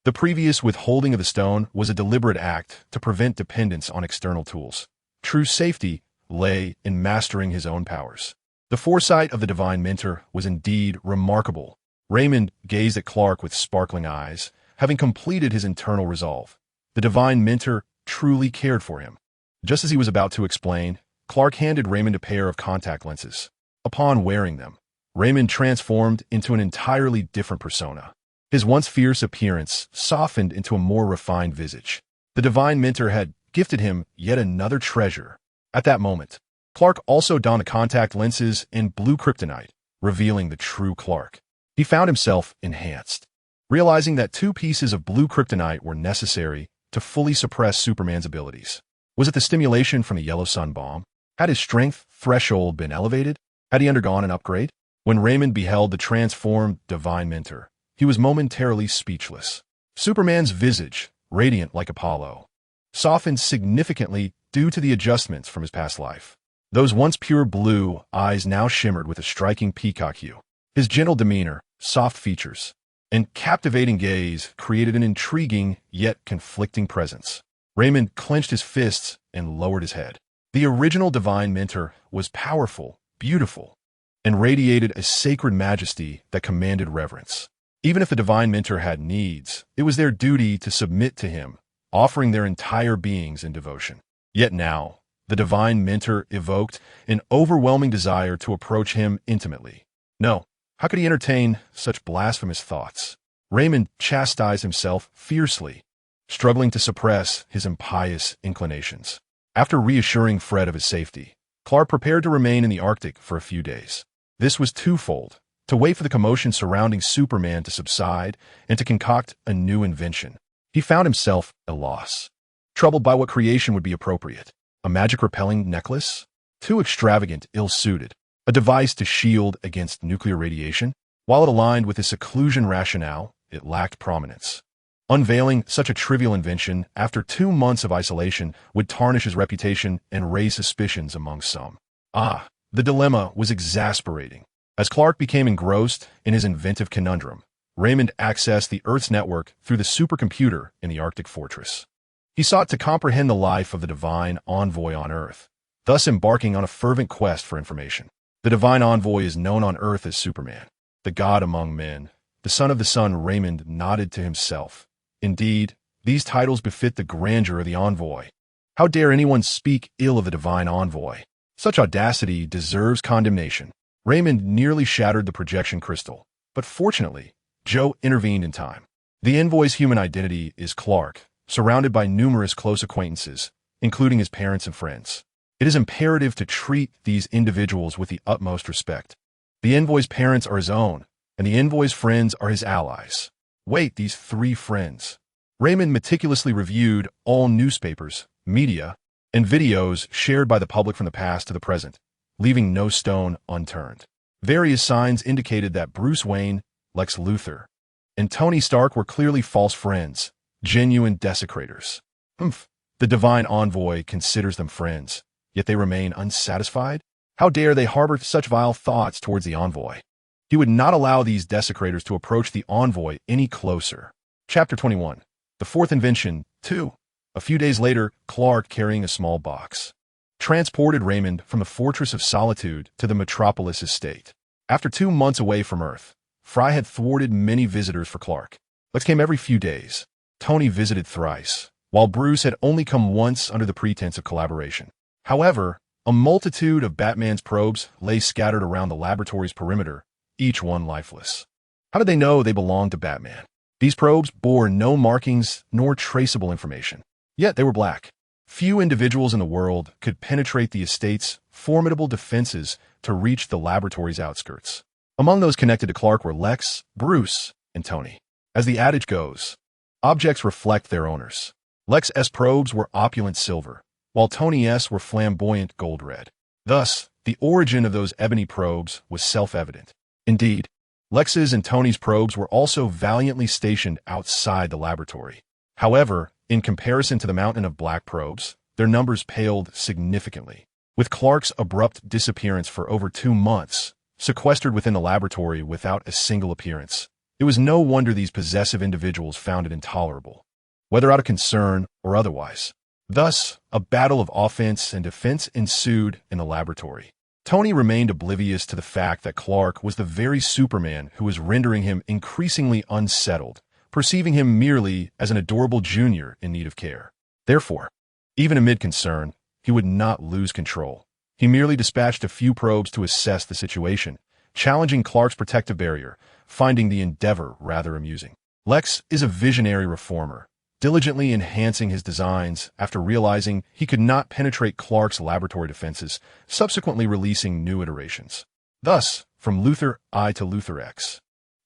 The previous withholding of the stone was a deliberate act to prevent dependence on external tools. True safety lay in mastering his own powers. The foresight of the divine mentor was indeed remarkable. Raymond gazed at Clark with sparkling eyes, having completed his internal resolve. The divine mentor truly cared for him. Just as he was about to explain, Clark handed Raymond a pair of contact lenses. Upon wearing them, Raymond transformed into an entirely different persona. His once fierce appearance softened into a more refined visage. The divine mentor had gifted him yet another treasure. At that moment, Clark also donned the contact lenses in blue kryptonite, revealing the true Clark. He found himself enhanced. Realizing that 2 pieces of blue kryptonite were necessary to fully suppress Superman's abilities. Was it the stimulation from the yellow sun bomb? Had his strength threshold been elevated? Had he undergone an upgrade? When Raymond beheld the transformed divine mentor, he was momentarily speechless. Superman's visage, radiant like Apollo, softened significantly due to the adjustments from his past life. Those once pure blue eyes now shimmered with a striking peacock hue. His gentle demeanor, soft features, and captivating gaze created an intriguing yet conflicting presence. Raymond clenched his fists and lowered his head. The original divine mentor was powerful, beautiful, and radiated a sacred majesty that commanded reverence. Even if the divine mentor had needs, it was their duty to submit to him, offering their entire beings in devotion. Yet now, the divine mentor evoked an overwhelming desire to approach him intimately. No, how could he entertain such blasphemous thoughts? Raymond chastised himself fiercely, struggling to suppress his impious inclinations. After reassuring Fred of his safety, Clark prepared to remain in the Arctic for a few days. This was twofold: to wait for the commotion surrounding Superman to subside and to concoct a new invention. He found himself at a loss, troubled by what creation would be appropriate. A magic-repelling necklace? Too extravagant, ill-suited. A device to shield against nuclear radiation? While it aligned with his seclusion rationale, it lacked prominence. Unveiling such a trivial invention after 2 months of isolation would tarnish his reputation and raise suspicions among some. The dilemma was exasperating. As Clark became engrossed in his inventive conundrum, Raymond accessed the Earth's network through the supercomputer in the Arctic fortress. He sought to comprehend the life of the divine envoy on Earth, thus embarking on a fervent quest for information. The divine envoy is known on Earth as Superman, the god among men, the son of the sun. Raymond nodded to himself. Indeed, these titles befit the grandeur of the envoy. How dare anyone speak ill of the divine envoy? Such audacity deserves condemnation. Raymond nearly shattered the projection crystal, but fortunately, Joe intervened in time. The envoy's human identity is Clark, surrounded by numerous close acquaintances, including his parents and friends. It is imperative to treat these individuals with the utmost respect. The envoy's parents are his own, and the envoy's friends are his allies. Wait, these 3 friends. Raymond meticulously reviewed all newspapers, media, and videos shared by the public from the past to the present, leaving no stone unturned. Various signs indicated that Bruce Wayne, Lex Luthor, and Tony Stark were clearly false friends, genuine desecrators. The divine envoy considers them friends, yet they remain unsatisfied? How dare they harbor such vile thoughts towards the envoy? He would not allow these desecrators to approach the envoy any closer. Chapter 21. The Fourth Invention, 2. A few days later, Clark, carrying a small box, transported Raymond from the Fortress of Solitude to the Metropolis estate. After 2 months away from Earth, Fry had thwarted many visitors for Clark. Lex came every few days. Tony visited thrice, while Bruce had only come once under the pretense of collaboration. However, a multitude of Batman's probes lay scattered around the laboratory's perimeter, each one lifeless. How did they know they belonged to Batman? These probes bore no markings nor traceable information. Yet they were black. Few individuals in the world could penetrate the estate's formidable defenses to reach the laboratory's outskirts. Among those connected to Clark were Lex, Bruce, and Tony. As the adage goes, objects reflect their owners. Lex's probes were opulent silver, while Tony's were flamboyant gold red. Thus, the origin of those ebony probes was self-evident. Indeed, Lex's and Tony's probes were also valiantly stationed outside the laboratory. However, in comparison to the mountain of black probes, their numbers paled significantly. With Clark's abrupt disappearance for over 2 months, sequestered within the laboratory without a single appearance, it was no wonder these possessive individuals found it intolerable, whether out of concern or otherwise. Thus, a battle of offense and defense ensued in the laboratory. Tony remained oblivious to the fact that Clark was the very Superman who was rendering him increasingly unsettled, perceiving him merely as an adorable junior in need of care. Therefore, even amid concern, he would not lose control. He merely dispatched a few probes to assess the situation, challenging Clark's protective barrier, finding the endeavor rather amusing. Lex is a visionary reformer, diligently enhancing his designs after realizing he could not penetrate Clark's laboratory defenses, subsequently releasing new iterations. Thus, from Luthor I to Luthor X,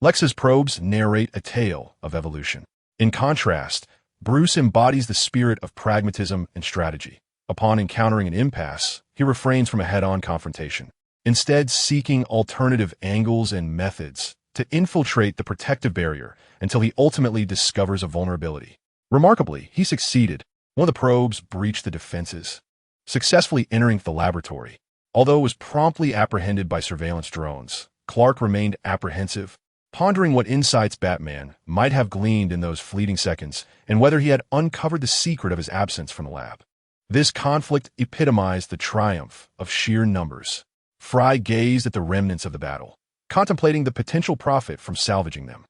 Lex's probes narrate a tale of evolution. In contrast, Bruce embodies the spirit of pragmatism and strategy. Upon encountering an impasse, he refrains from a head-on confrontation. instead seeking alternative angles and methods to infiltrate the protective barrier until he ultimately discovers a vulnerability. Remarkably, he succeeded. One of the probes breached the defenses, successfully entering the laboratory. Although it was promptly apprehended by surveillance drones, Clark remained apprehensive, pondering what insights Batman might have gleaned in those fleeting seconds and whether he had uncovered the secret of his absence from the lab. This conflict epitomized the triumph of sheer numbers. Fry gazed at the remnants of the battle, contemplating the potential profit from salvaging them.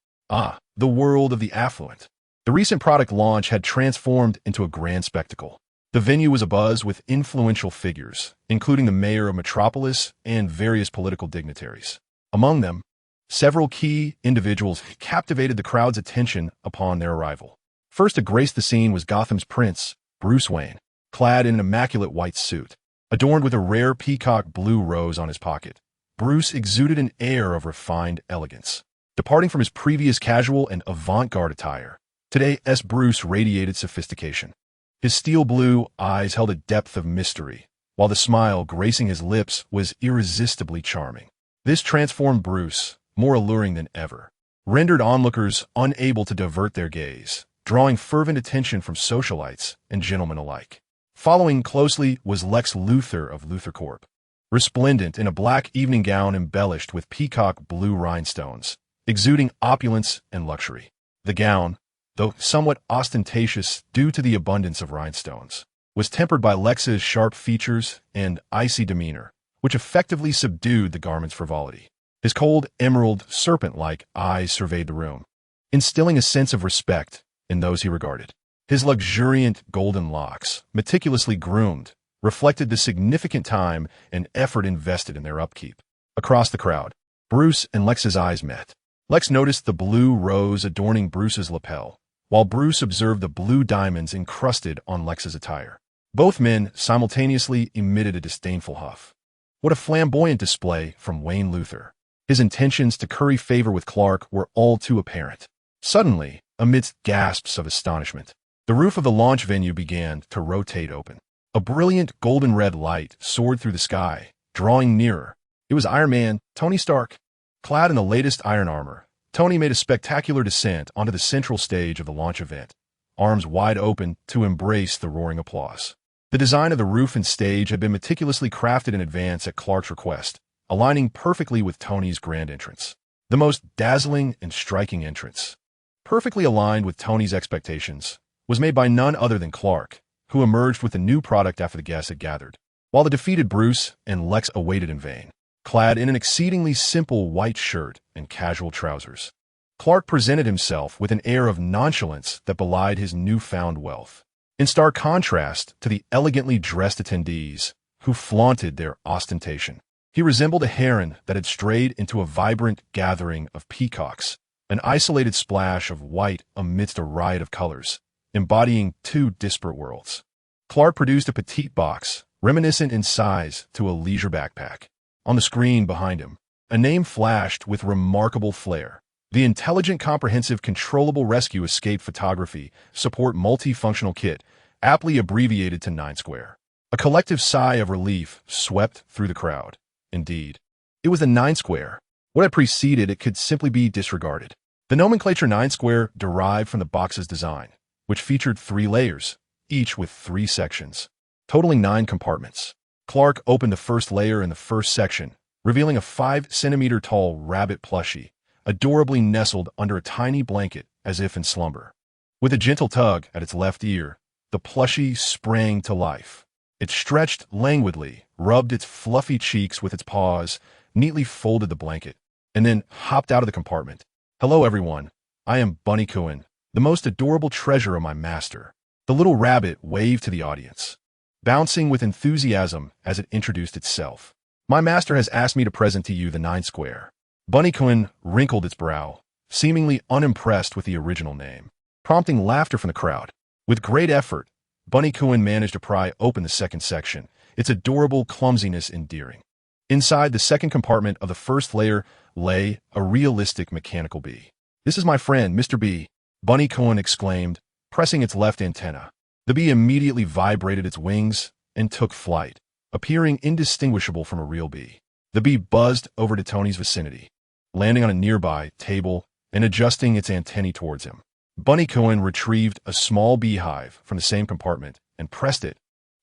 The world of the affluent. The recent product launch had transformed into a grand spectacle. The venue was abuzz with influential figures, including the mayor of Metropolis and various political dignitaries. Among them, several key individuals captivated the crowd's attention upon their arrival. First to grace the scene was Gotham's prince, Bruce Wayne, clad in an immaculate white suit, adorned with a rare peacock blue rose on his pocket. Bruce exuded an air of refined elegance. Departing from his previous casual and avant-garde attire, today's Bruce radiated sophistication. His steel blue eyes held a depth of mystery, while the smile gracing his lips was irresistibly charming. This transformed Bruce, more alluring than ever, rendered onlookers unable to divert their gaze, drawing fervent attention from socialites and gentlemen alike. Following closely was Lex Luthor of Luthor Corp, resplendent in a black evening gown embellished with peacock blue rhinestones, exuding opulence and luxury. The gown, though somewhat ostentatious due to the abundance of rhinestones, was tempered by Lex's sharp features and icy demeanor, which effectively subdued the garment's frivolity. His cold, emerald, serpent-like eyes surveyed the room, instilling a sense of respect in those he regarded. His luxuriant golden locks, meticulously groomed, reflected the significant time and effort invested in their upkeep. Across the crowd, Bruce and Lex's eyes met. Lex noticed the blue rose adorning Bruce's lapel, while Bruce observed the blue diamonds encrusted on Lex's attire. Both men simultaneously emitted a disdainful huff. What a flamboyant display from Wayne Luthor. His intentions to curry favor with Clark were all too apparent. Suddenly, amidst gasps of astonishment, the roof of the launch venue began to rotate open. A brilliant golden-red light soared through the sky, drawing nearer. It was Iron Man, Tony Stark. Clad in the latest iron armor, Tony made a spectacular descent onto the central stage of the launch event, arms wide open to embrace the roaring applause. The design of the roof and stage had been meticulously crafted in advance at Clark's request, aligning perfectly with Tony's grand entrance. The most dazzling and striking entrance, perfectly aligned with Tony's expectations, was made by none other than Clark, who emerged with a new product after the guests had gathered, while the defeated Bruce and Lex awaited in vain. Clad in an exceedingly simple white shirt and casual trousers, Clark presented himself with an air of nonchalance that belied his newfound wealth, in stark contrast to the elegantly dressed attendees who flaunted their ostentation. He resembled a heron that had strayed into a vibrant gathering of peacocks, an isolated splash of white amidst a riot of colors, embodying two disparate worlds. Clark produced a petite box, reminiscent in size to a leisure backpack. On the screen behind him, a name flashed with remarkable flair. The Intelligent Comprehensive Controllable Rescue Escape Photography Support Multifunctional Kit, aptly abbreviated to 9 Square. A collective sigh of relief swept through the crowd. Indeed, it was the 9 Square. What had preceded it could simply be disregarded. The nomenclature 9 Square derived from the box's design, which featured 3 layers, each with 3 sections, totaling 9 compartments. Clark opened the first layer in the first section, revealing a 5-centimeter-tall rabbit plushie, adorably nestled under a tiny blanket as if in slumber. With a gentle tug at its left ear, the plushie sprang to life. It stretched languidly, rubbed its fluffy cheeks with its paws, neatly folded the blanket, and then hopped out of the compartment. "Hello, everyone. I am Bunny Cohen, the most adorable treasure of my master." The little rabbit waved to the audience, bouncing with enthusiasm as it introduced itself. "My master has asked me to present to you the 9 Square." Bunny Cohen wrinkled its brow, seemingly unimpressed with the original name, prompting laughter from the crowd. With great effort, Bunny Cohen managed to pry open the second section, its adorable clumsiness endearing. Inside the second compartment of the first layer lay a realistic mechanical bee. "This is my friend, Mr. B," Bunny Cohen exclaimed, pressing its left antenna. The bee immediately vibrated its wings and took flight, appearing indistinguishable from a real bee. The bee buzzed over to Tony's vicinity, landing on a nearby table and adjusting its antennae towards him. Bunny Cohen retrieved a small beehive from the same compartment and pressed it,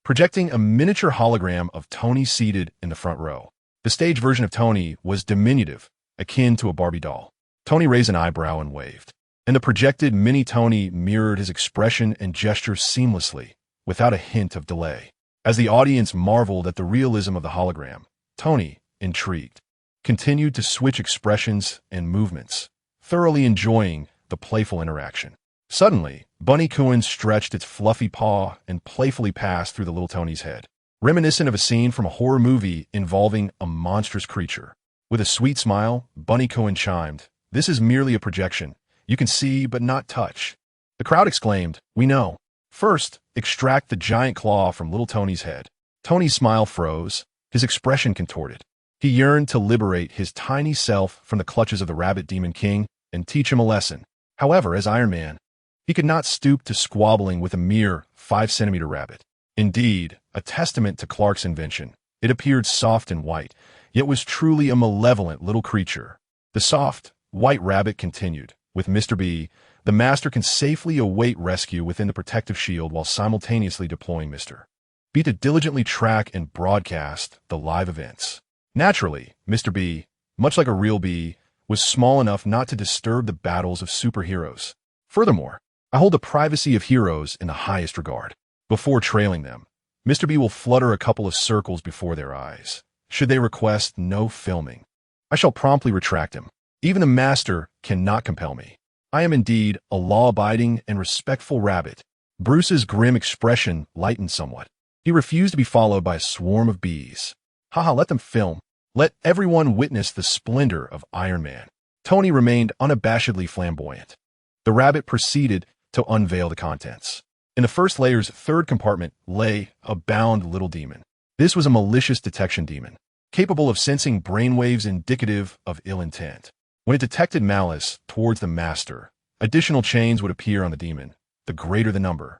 projecting a miniature hologram of Tony seated in the front row. The stage version of Tony was diminutive, akin to a Barbie doll. Tony raised an eyebrow and waved, and the projected mini Tony mirrored his expression and gesture seamlessly, without a hint of delay. As the audience marveled at the realism of the hologram, Tony, intrigued, continued to switch expressions and movements, thoroughly enjoying the playful interaction. Suddenly, Bunny Cohen stretched its fluffy paw and playfully passed through the little Tony's head, reminiscent of a scene from a horror movie involving a monstrous creature. With a sweet smile, Bunny Cohen chimed, "This is merely a projection. You can see but not touch." The crowd exclaimed, "We know." First, extract the giant claw from little Tony's head. Tony's smile froze, his expression contorted. He yearned to liberate his tiny self from the clutches of the Rabbit Demon King and teach him a lesson. However, as Iron Man, he could not stoop to squabbling with a mere 5-centimeter rabbit. Indeed, a testament to Clark's invention, it appeared soft and white, yet was truly a malevolent little creature. The soft, white rabbit continued, "With Mr. B, the Master can safely await rescue within the protective shield while simultaneously deploying Mr. B to diligently track and broadcast the live events." Naturally, Mr. B, much like a real bee, was small enough not to disturb the battles of superheroes. Furthermore, I hold the privacy of heroes in the highest regard. Before trailing them, Mr. B will flutter a couple of circles before their eyes. Should they request no filming, I shall promptly retract him. Even the Master cannot compel me. I am indeed a law-abiding and respectful rabbit. Bruce's grim expression lightened somewhat. He refused to be followed by a swarm of bees. Haha, let them film. Let everyone witness the splendor of Iron Man. Tony remained unabashedly flamboyant. The rabbit proceeded to unveil the contents. In the first layer's third compartment lay a bound little demon. This was a malicious detection demon, capable of sensing brainwaves indicative of ill intent. When it detected malice towards the Master, additional chains would appear on the demon. The greater the number,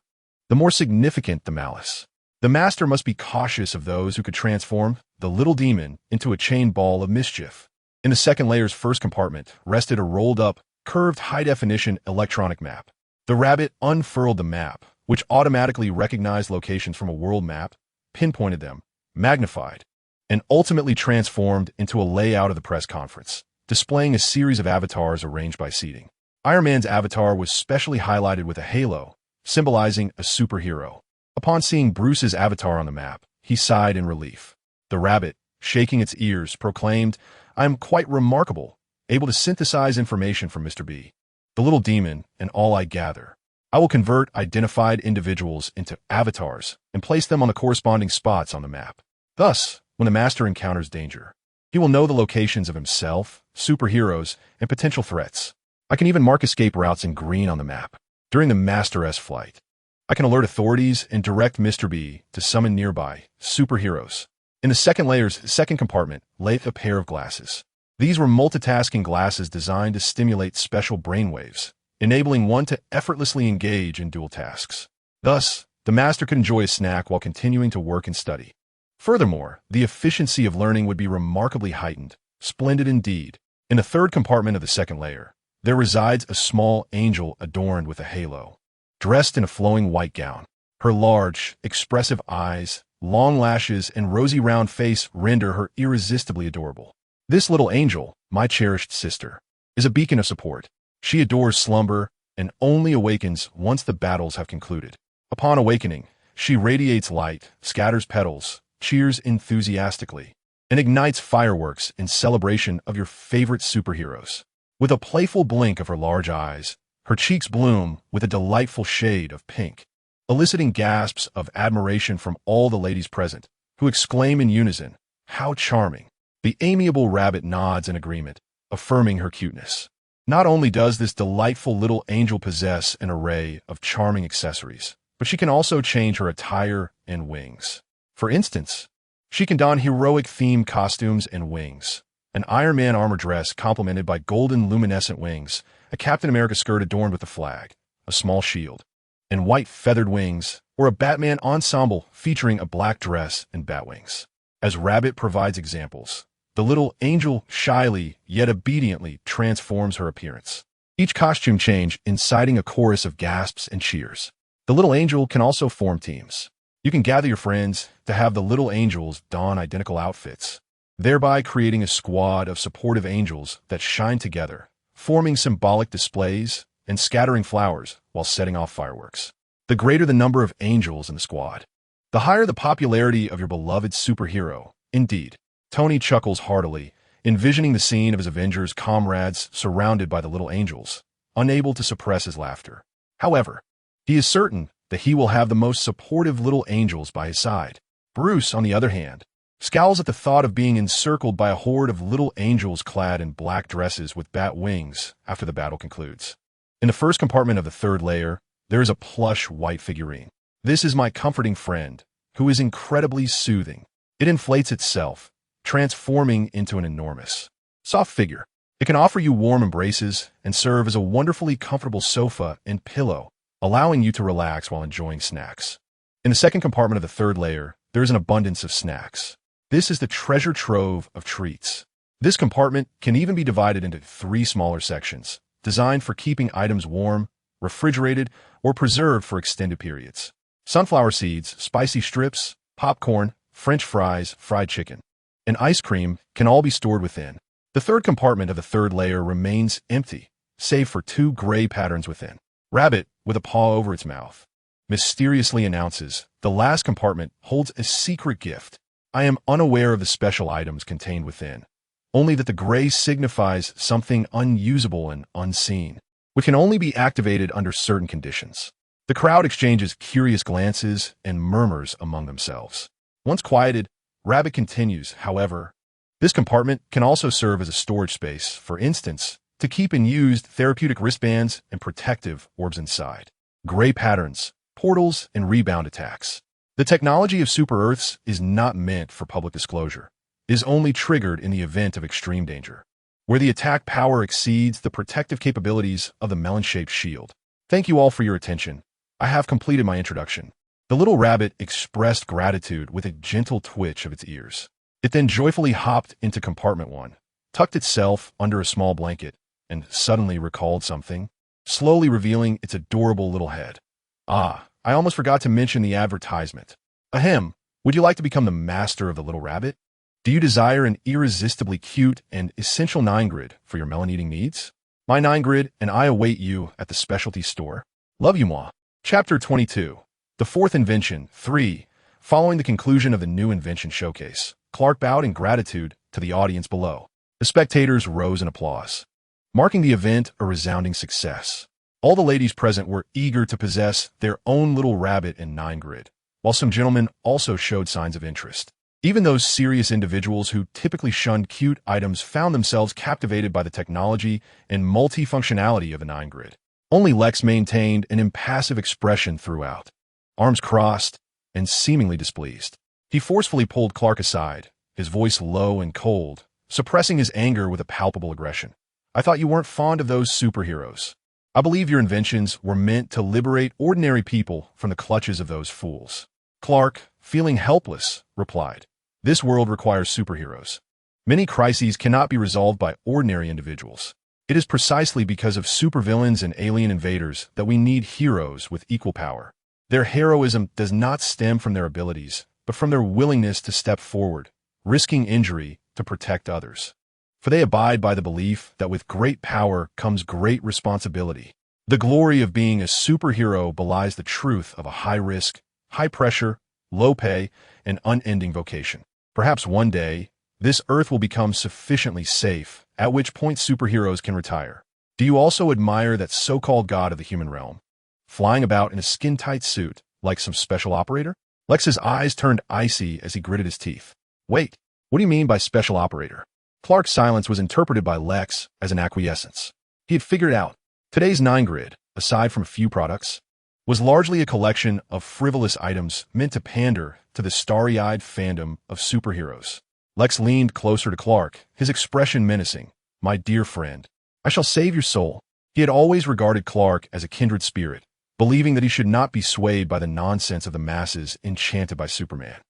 the more significant the malice. The Master must be cautious of those who could transform the little demon into a chain ball of mischief. In the second layer's first compartment rested a rolled-up, curved high-definition electronic map. The rabbit unfurled the map, which automatically recognized locations from a world map, pinpointed them, magnified, and ultimately transformed into a layout of the press conference, displaying a series of avatars arranged by seating. Iron Man's avatar was specially highlighted with a halo, symbolizing a superhero. Upon seeing Bruce's avatar on the map, he sighed in relief. The rabbit, shaking its ears, proclaimed, "I am quite remarkable, able to synthesize information from Mr. B, the little demon, and all I gather. I will convert identified individuals into avatars and place them on the corresponding spots on the map. Thus, when the Master encounters danger, he will know the locations of himself, superheroes, and potential threats. I can even mark escape routes in green on the map. During the Master-S flight, I can alert authorities and direct Mr. B to summon nearby superheroes." In the second layer's second compartment lay a pair of glasses. These were multitasking glasses designed to stimulate special brainwaves, enabling one to effortlessly engage in dual tasks. Thus, the Master could enjoy a snack while continuing to work and study. Furthermore, the efficiency of learning would be remarkably heightened. Splendid indeed. In the third compartment of the second layer, there resides a small angel adorned with a halo. Dressed in a flowing white gown, her large, expressive eyes, long lashes, and rosy round face render her irresistibly adorable. This little angel, my cherished sister, is a beacon of support. She adores slumber and only awakens once the battles have concluded. Upon awakening, she radiates light, scatters petals, cheers enthusiastically, and ignites fireworks in celebration of your favorite superheroes. With a playful blink of her large eyes, her cheeks bloom with a delightful shade of pink, eliciting gasps of admiration from all the ladies present, who exclaim in unison, "How charming!" The amiable rabbit nods in agreement, affirming her cuteness. Not only does this delightful little angel possess an array of charming accessories, but she can also change her attire and wings. For instance, she can don heroic-themed costumes and wings, an Iron Man armor dress complemented by golden luminescent wings, a Captain America skirt adorned with a flag, a small shield, and white feathered wings, or a Batman ensemble featuring a black dress and bat wings. As Rabbit provides examples, The little angel shyly, yet obediently, transforms her appearance. Each costume change inciting a chorus of gasps and cheers. The little angel can also form teams. You can gather your friends to have the little angels don identical outfits, thereby creating a squad of supportive angels that shine together, forming symbolic displays and scattering flowers while setting off fireworks. The greater the number of angels in the squad, the higher the popularity of your beloved superhero. Indeed, Tony chuckles heartily, envisioning the scene of his Avengers comrades surrounded by the little angels, unable to suppress his laughter. However, he is certain that he will have the most supportive little angels by his side. Bruce, on the other hand, scowls at the thought of being encircled by a horde of little angels clad in black dresses with bat wings after the battle concludes. In the first compartment of the third layer, there is a plush white figurine. This is my comforting friend, who is incredibly soothing. It inflates itself, transforming into an enormous, soft figure. It can offer you warm embraces and serve as a wonderfully comfortable sofa and pillow, allowing you to relax while enjoying snacks. In the second compartment of the third layer, there is an abundance of snacks. This is the treasure trove of treats. This compartment can even be divided into 3 smaller sections, designed for keeping items warm, refrigerated, or preserved for extended periods. Sunflower seeds, spicy strips, popcorn, French fries, fried chicken, and ice cream can all be stored within. The third compartment of the third layer remains empty, save for 2 gray patterns within. Rabbit, with a paw over its mouth, mysteriously announces, "The last compartment holds a secret gift. I am unaware of the special items contained within, only that the gray signifies something unusable and unseen, which can only be activated under certain conditions." The crowd exchanges curious glances and murmurs among themselves. Once quieted, Rabbit continues, "However, this compartment can also serve as a storage space, for instance, to keep unused therapeutic wristbands and protective orbs inside. Gray patterns, portals, and rebound attacks. The technology of Super Earths is not meant for public disclosure. It is only triggered in the event of extreme danger, where the attack power exceeds the protective capabilities of the melon-shaped shield. Thank you all for your attention. I have completed my introduction." The little rabbit expressed gratitude with a gentle twitch of its ears. It then joyfully hopped into compartment 1, tucked itself under a small blanket, and suddenly recalled something, slowly revealing its adorable little head. "Ah, I almost forgot to mention the advertisement. Ahem, would you like to become the master of the little rabbit? Do you desire an irresistibly cute and essential 9-grid for your melon-eating needs? My 9-grid and I await you at the specialty store. Love you, moi." Chapter 22. The fourth invention, 3. Following the conclusion of the new invention showcase, Clark bowed in gratitude to the audience below. The spectators rose in applause, marking the event a resounding success. All the ladies present were eager to possess their own little rabbit and 9-grid, while some gentlemen also showed signs of interest. Even those serious individuals who typically shunned cute items found themselves captivated by the technology and multifunctionality of the 9-grid. Only Lex maintained an impassive expression throughout, arms crossed and seemingly displeased. He forcefully pulled Clark aside, his voice low and cold, suppressing his anger with a palpable aggression. "I thought you weren't fond of those superheroes. I believe your inventions were meant to liberate ordinary people from the clutches of those fools." Clark, feeling helpless, replied, "This world requires superheroes. Many crises cannot be resolved by ordinary individuals. It is precisely because of supervillains and alien invaders that we need heroes with equal power. Their heroism does not stem from their abilities, but from their willingness to step forward, risking injury to protect others. For they abide by the belief that with great power comes great responsibility. The glory of being a superhero belies the truth of a high-risk, high-pressure, low-pay, and unending vocation. Perhaps one day, this Earth will become sufficiently safe, at which point superheroes can retire. Do you also admire that so-called god of the human realm, flying about in a skin-tight suit like some special operator?" Lex's eyes turned icy as he gritted his teeth. "Wait, what do you mean by special operator?" Clark's silence was interpreted by Lex as an acquiescence. He had figured out today's 9-grid, aside from a few products, was largely a collection of frivolous items meant to pander to the starry-eyed fandom of superheroes. Lex leaned closer to Clark, his expression menacing. "My dear friend, I shall save your soul." He had always regarded Clark as a kindred spirit, believing that he should not be swayed by the nonsense of the masses enchanted by Superman.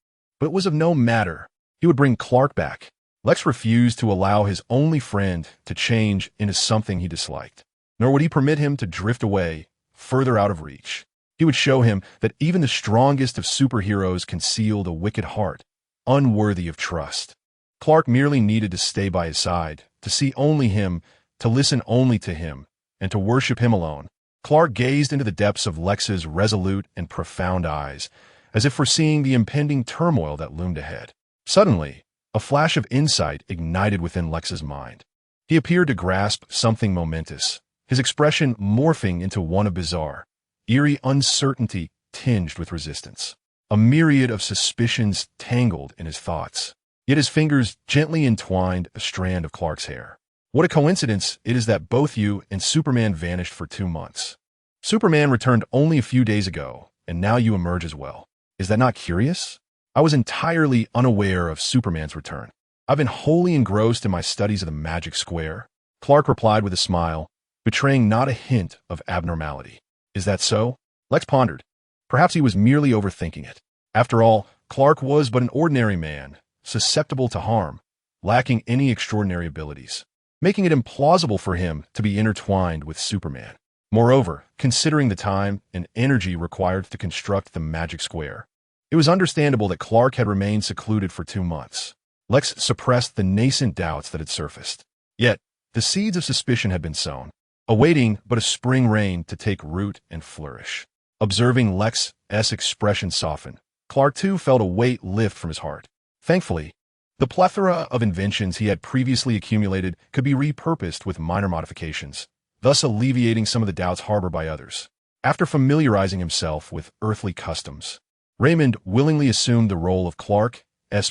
But it was of no matter. He would bring Clark back. Lex refused to allow his only friend to change into something he disliked, nor would he permit him to drift away further out of reach. He would show him that even the strongest of superheroes concealed a wicked heart, unworthy of trust. Clark merely needed to stay by his side, to see only him, to listen only to him, and to worship him alone. Clark gazed into the depths of Lex's resolute and profound eyes, as if foreseeing the impending turmoil that loomed ahead. Suddenly, a flash of insight ignited within Lex's mind. He appeared to grasp something momentous, his expression morphing into one of bizarre, eerie uncertainty tinged with resistance. A myriad of suspicions tangled in his thoughts, yet his fingers gently entwined a strand of Clark's hair. What a coincidence it is that both you and Superman vanished for 2 months. Superman returned only a few days ago, and now you emerge as well. Is that not curious? I was entirely unaware of Superman's return. I've been wholly engrossed in my studies of the magic square. Clark replied with a smile, betraying not a hint of abnormality. Is that so? Lex pondered. Perhaps he was merely overthinking it. After all, Clark was but an ordinary man, susceptible to harm, lacking any extraordinary abilities, making it implausible for him to be intertwined with Superman. Moreover, considering the time and energy required to construct the magic square, it was understandable that Clark had remained secluded for 2 months. Lex suppressed the nascent doubts that had surfaced. Yet, the seeds of suspicion had been sown, awaiting but a spring rain to take root and flourish. Observing Lex's expression soften, Clark too felt a weight lift from his heart. Thankfully, the plethora of inventions he had previously accumulated could be repurposed with minor modifications, thus alleviating some of the doubts harbored by others. After familiarizing himself with earthly customs, Raymond willingly assumed the role of Clark's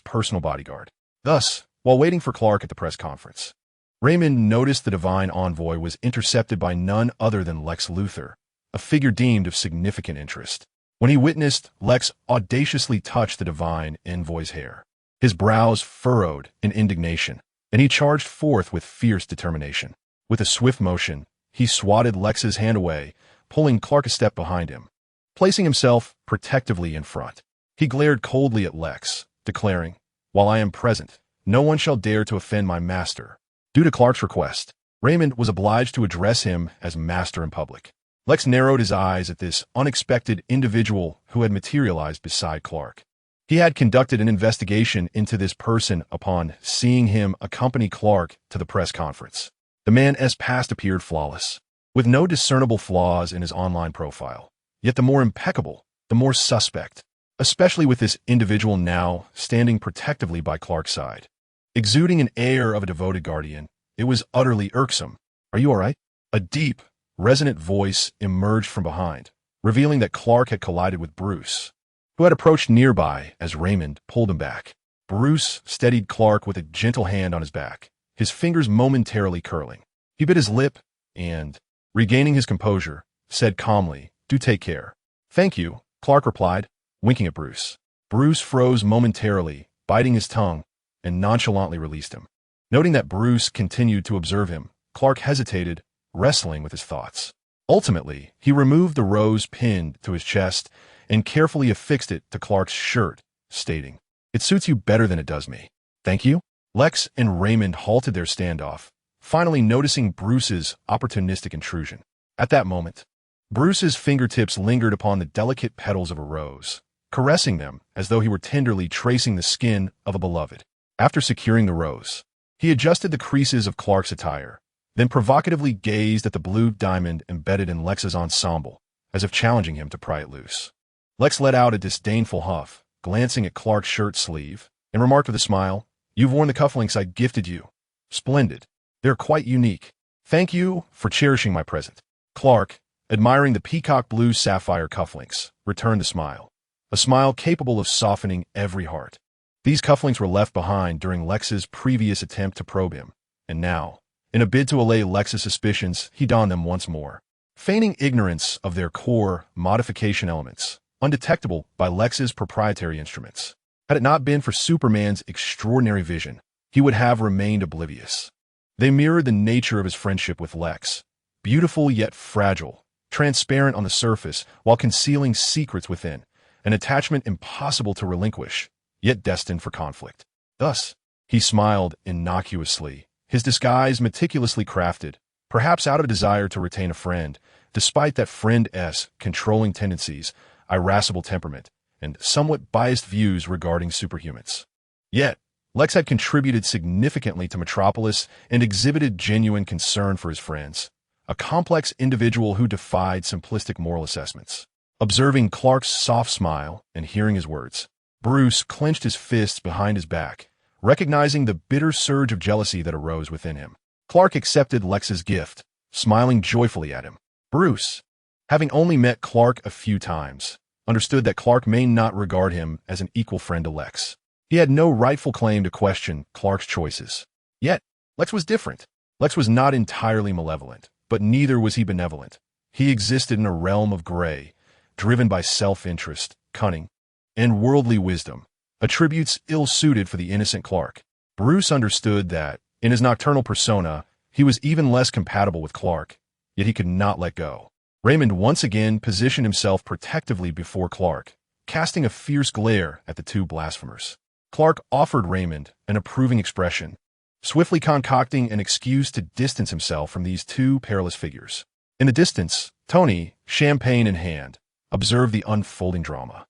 personal bodyguard. Thus, while waiting for Clark at the press conference, Raymond noticed the divine envoy was intercepted by none other than Lex Luthor, a figure deemed of significant interest. When he witnessed Lex audaciously touch the divine envoy's hair, his brows furrowed in indignation, and he charged forth with fierce determination. With a swift motion, he swatted Lex's hand away, pulling Clark a step behind him. Placing himself protectively in front, he glared coldly at Lex, declaring, "While I am present, no one shall dare to offend my master." Due to Clark's request, Raymond was obliged to address him as master in public. Lex narrowed his eyes at this unexpected individual who had materialized beside Clark. He had conducted an investigation into this person upon seeing him accompany Clark to the press conference. The man's past appeared flawless, with no discernible flaws in his online profile. Yet the more impeccable, the more suspect, especially with this individual now standing protectively by Clark's side. Exuding an air of a devoted guardian, it was utterly irksome. "Are you all right?" A deep, resonant voice emerged from behind, revealing that Clark had collided with Bruce, who had approached nearby as Raymond pulled him back. Bruce steadied Clark with a gentle hand on his back, his fingers momentarily curling. He bit his lip and, regaining his composure, said calmly, "Do take care." "Thank you," Clark replied, winking at Bruce. Bruce froze momentarily, biting his tongue, and nonchalantly released him. Noting that Bruce continued to observe him, Clark hesitated, wrestling with his thoughts. Ultimately, he removed the rose pinned to his chest and carefully affixed it to Clark's shirt, stating, "It suits you better than it does me." "Thank you." Lex and Raymond halted their standoff, finally noticing Bruce's opportunistic intrusion. At that moment, Bruce's fingertips lingered upon the delicate petals of a rose, caressing them as though he were tenderly tracing the skin of a beloved. After securing the rose, he adjusted the creases of Clark's attire, then provocatively gazed at the blue diamond embedded in Lex's ensemble, as if challenging him to pry it loose. Lex let out a disdainful huff, glancing at Clark's shirt sleeve, and remarked with a smile, "You've worn the cufflinks I gifted you. Splendid. They're quite unique. Thank you for cherishing my present." Clark, admiring the peacock blue sapphire cufflinks, returned the smile, a smile capable of softening every heart. These cufflinks were left behind during Lex's previous attempt to probe him, and now, in a bid to allay Lex's suspicions, he donned them once more, feigning ignorance of their core modification elements, undetectable by Lex's proprietary instruments. Had it not been for Superman's extraordinary vision, he would have remained oblivious. They mirrored the nature of his friendship with Lex, beautiful yet fragile, transparent on the surface while concealing secrets within, an attachment impossible to relinquish, yet destined for conflict. Thus, He smiled innocuously, his disguise meticulously crafted, perhaps out of a desire to retain a friend, despite that friend's controlling tendencies, irascible temperament, and somewhat biased views regarding superhumans. Yet, Lex had contributed significantly to Metropolis and exhibited genuine concern for his friends, a complex individual who defied simplistic moral assessments. Observing Clark's soft smile and hearing his words, Bruce clenched his fists behind his back, recognizing the bitter surge of jealousy that arose within him. Clark accepted Lex's gift, smiling joyfully at him. Bruce, having only met Clark a few times, understood that Clark may not regard him as an equal friend to Lex. He had no rightful claim to question Clark's choices. Yet, Lex was different. Lex was not entirely malevolent, but neither was he benevolent. He existed in a realm of gray, driven by self-interest, cunning, and worldly wisdom, attributes ill-suited for the innocent Clark. Bruce understood that, in his nocturnal persona, he was even less compatible with Clark, yet he could not let go. Raymond once again positioned himself protectively before Clark, casting a fierce glare at the two blasphemers. Clark offered Raymond an approving expression, swiftly concocting an excuse to distance himself from these two perilous figures. In the distance, Tony, champagne in hand, observed the unfolding drama.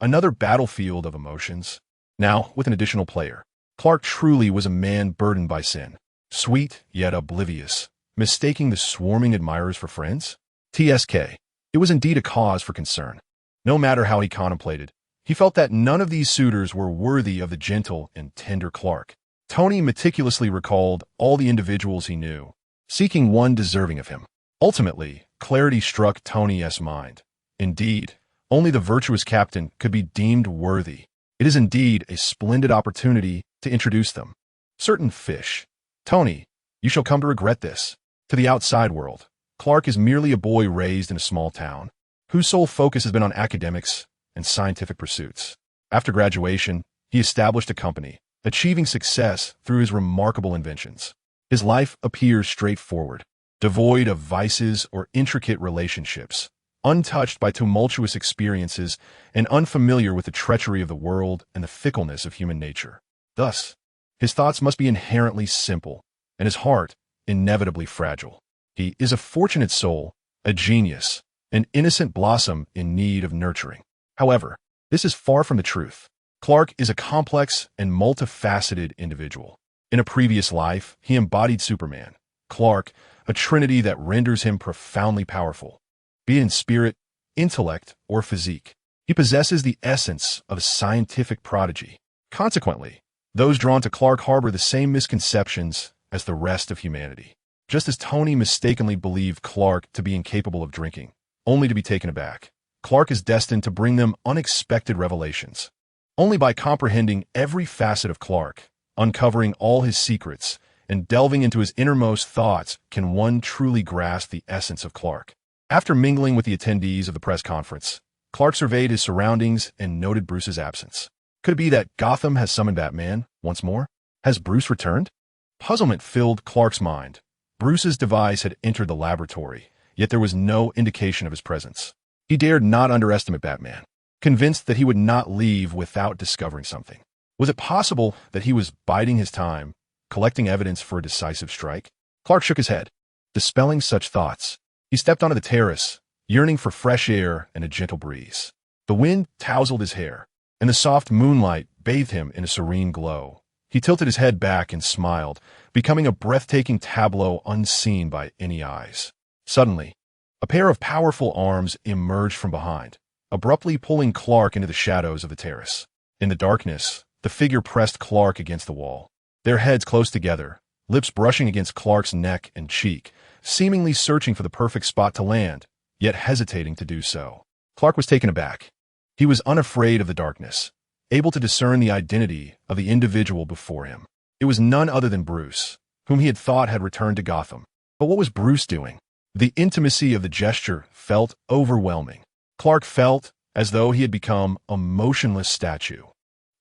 Another battlefield of emotions. Now, with an additional player. Clark truly was a man burdened by sin, sweet yet oblivious, mistaking the swarming admirers for friends. TSK. It was indeed a cause for concern. No matter how he contemplated, he felt that none of these suitors were worthy of the gentle and tender Clark. Tony meticulously recalled all the individuals he knew, seeking one deserving of him. Ultimately, clarity struck Tony's mind. Indeed, only the virtuous captain could be deemed worthy. It is indeed a splendid opportunity to introduce them. Certain fish. Tony, you shall come to regret this. To the outside world, Clark is merely a boy raised in a small town, whose sole focus has been on academics and scientific pursuits. After graduation, he established a company, achieving success through his remarkable inventions. His life appears straightforward, devoid of vices or intricate relationships, untouched by tumultuous experiences, and unfamiliar with the treachery of the world and the fickleness of human nature. Thus, his thoughts must be inherently simple, and his heart inevitably fragile. He is a fortunate soul, a genius, an innocent blossom in need of nurturing. However, this is far from the truth. Clark is a complex and multifaceted individual. In a previous life, he embodied Superman. Clark, a trinity that renders him profoundly powerful, be it in spirit, intellect, or physique. He possesses the essence of a scientific prodigy. Consequently, those drawn to Clark harbor the same misconceptions as the rest of humanity. Just as Tony mistakenly believed Clark to be incapable of drinking, only to be taken aback, Clark is destined to bring them unexpected revelations. Only by comprehending every facet of Clark, uncovering all his secrets, and delving into his innermost thoughts can one truly grasp the essence of Clark. After mingling with the attendees of the press conference, Clark surveyed his surroundings and noted Bruce's absence. Could it be that Gotham has summoned Batman once more? Has Bruce returned? Puzzlement filled Clark's mind. Bruce's device had entered the laboratory, yet there was no indication of his presence. He dared not underestimate Batman, convinced that he would not leave without discovering something. Was it possible that he was biding his time, collecting evidence for a decisive strike? Clark shook his head, dispelling such thoughts. He stepped onto the terrace, yearning for fresh air and a gentle breeze. The wind tousled his hair, and the soft moonlight bathed him in a serene glow. He tilted his head back and smiled, becoming a breathtaking tableau unseen by any eyes. Suddenly, a pair of powerful arms emerged from behind, abruptly pulling Clark into the shadows of the terrace. In the darkness, the figure pressed Clark against the wall, their heads close together, lips brushing against Clark's neck and cheek, seemingly searching for the perfect spot to land, yet hesitating to do so. Clark was taken aback. He was unafraid of the darkness, able to discern the identity of the individual before him. It was none other than Bruce, whom he had thought had returned to Gotham. But what was Bruce doing? The intimacy of the gesture felt overwhelming. Clark felt as though he had become a motionless statue,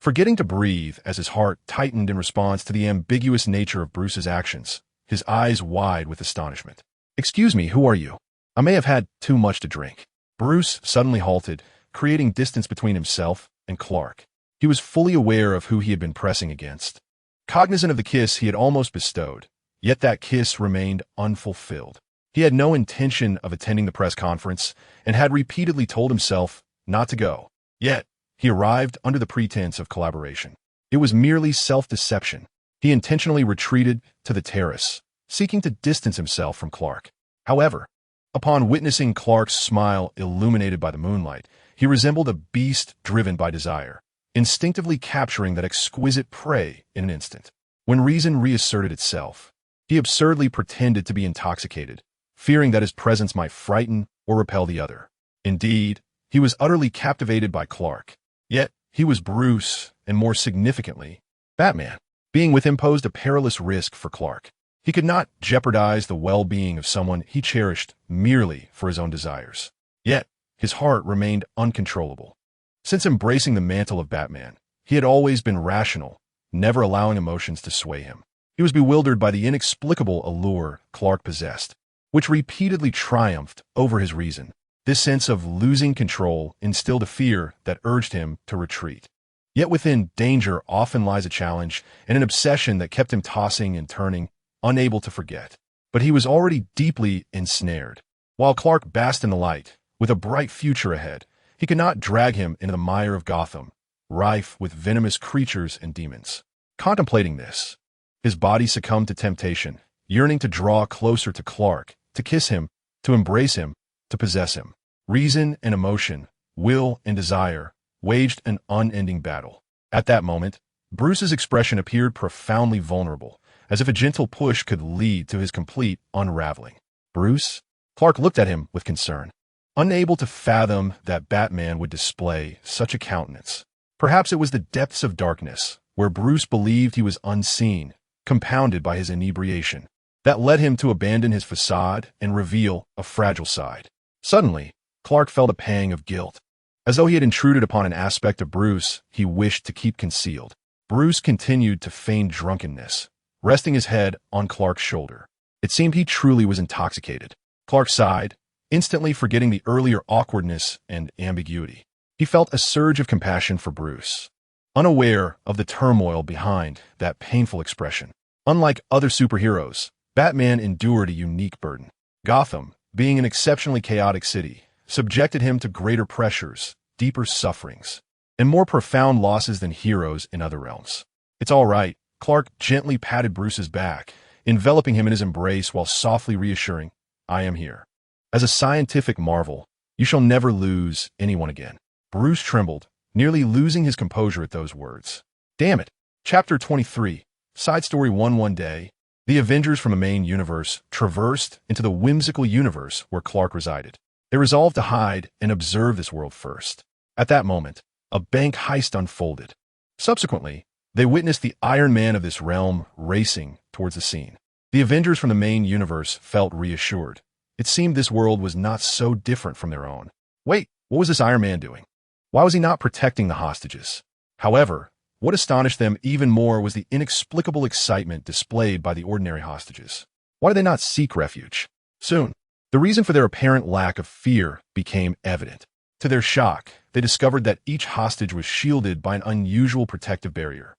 forgetting to breathe as his heart tightened in response to the ambiguous nature of Bruce's actions, his eyes wide with astonishment. "Excuse me, who are you? I may have had too much to drink." Bruce suddenly halted, creating distance between himself and Clark. He was fully aware of who he had been pressing against. Cognizant of the kiss he had almost bestowed, yet that kiss remained unfulfilled. He had no intention of attending the press conference and had repeatedly told himself not to go. Yet, he arrived under the pretense of collaboration. It was merely self-deception. He intentionally retreated to the terrace, seeking to distance himself from Clark. However, upon witnessing Clark's smile illuminated by the moonlight, he resembled a beast driven by desire, instinctively capturing that exquisite prey in an instant. When reason reasserted itself, he absurdly pretended to be intoxicated, fearing that his presence might frighten or repel the other. Indeed, he was utterly captivated by Clark. Yet, he was Bruce, and more significantly, Batman. Being with him posed a perilous risk for Clark. He could not jeopardize the well-being of someone he cherished merely for his own desires. Yet, his heart remained uncontrollable. Since embracing the mantle of Batman, he had always been rational, never allowing emotions to sway him. He was bewildered by the inexplicable allure Clark possessed, which repeatedly triumphed over his reason. This sense of losing control instilled a fear that urged him to retreat. Yet within danger often lies a challenge and an obsession that kept him tossing and turning, unable to forget. But he was already deeply ensnared. While Clark basked in the light, with a bright future ahead, he could not drag him into the mire of Gotham, rife with venomous creatures and demons. Contemplating this, his body succumbed to temptation, yearning to draw closer to Clark, to kiss him, to embrace him, to possess him. Reason and emotion, will and desire, waged an unending battle. At that moment, Bruce's expression appeared profoundly vulnerable, as if a gentle push could lead to his complete unraveling. Bruce? Clark looked at him with concern, unable to fathom that Batman would display such a countenance. Perhaps it was the depths of darkness, where Bruce believed he was unseen, compounded by his inebriation, that led him to abandon his facade and reveal a fragile side. Suddenly, Clark felt a pang of guilt, as though he had intruded upon an aspect of Bruce he wished to keep concealed. Bruce continued to feign drunkenness, resting his head on Clark's shoulder. It seemed he truly was intoxicated. Clark sighed, instantly forgetting the earlier awkwardness and ambiguity. He felt a surge of compassion for Bruce, unaware of the turmoil behind that painful expression. Unlike other superheroes, Batman endured a unique burden. Gotham, being an exceptionally chaotic city, subjected him to greater pressures, deeper sufferings, and more profound losses than heroes in other realms. It's all right, Clark gently patted Bruce's back, enveloping him in his embrace while softly reassuring, I am here. As a scientific marvel, you shall never lose anyone again. Bruce trembled, nearly losing his composure at those words. Damn it. Chapter 23, Side Story 1. One day, the Avengers from the main universe traversed into the whimsical universe where Clark resided. They resolved to hide and observe this world first. At that moment, a bank heist unfolded. Subsequently, they witnessed the Iron Man of this realm racing towards the scene. The Avengers from the main universe felt reassured. It seemed this world was not so different from their own. Wait, what was this Iron Man doing? Why was he not protecting the hostages? However, what astonished them even more was the inexplicable excitement displayed by the ordinary hostages. Why did they not seek refuge? Soon, the reason for their apparent lack of fear became evident. To their shock, they discovered that each hostage was shielded by an unusual protective barrier,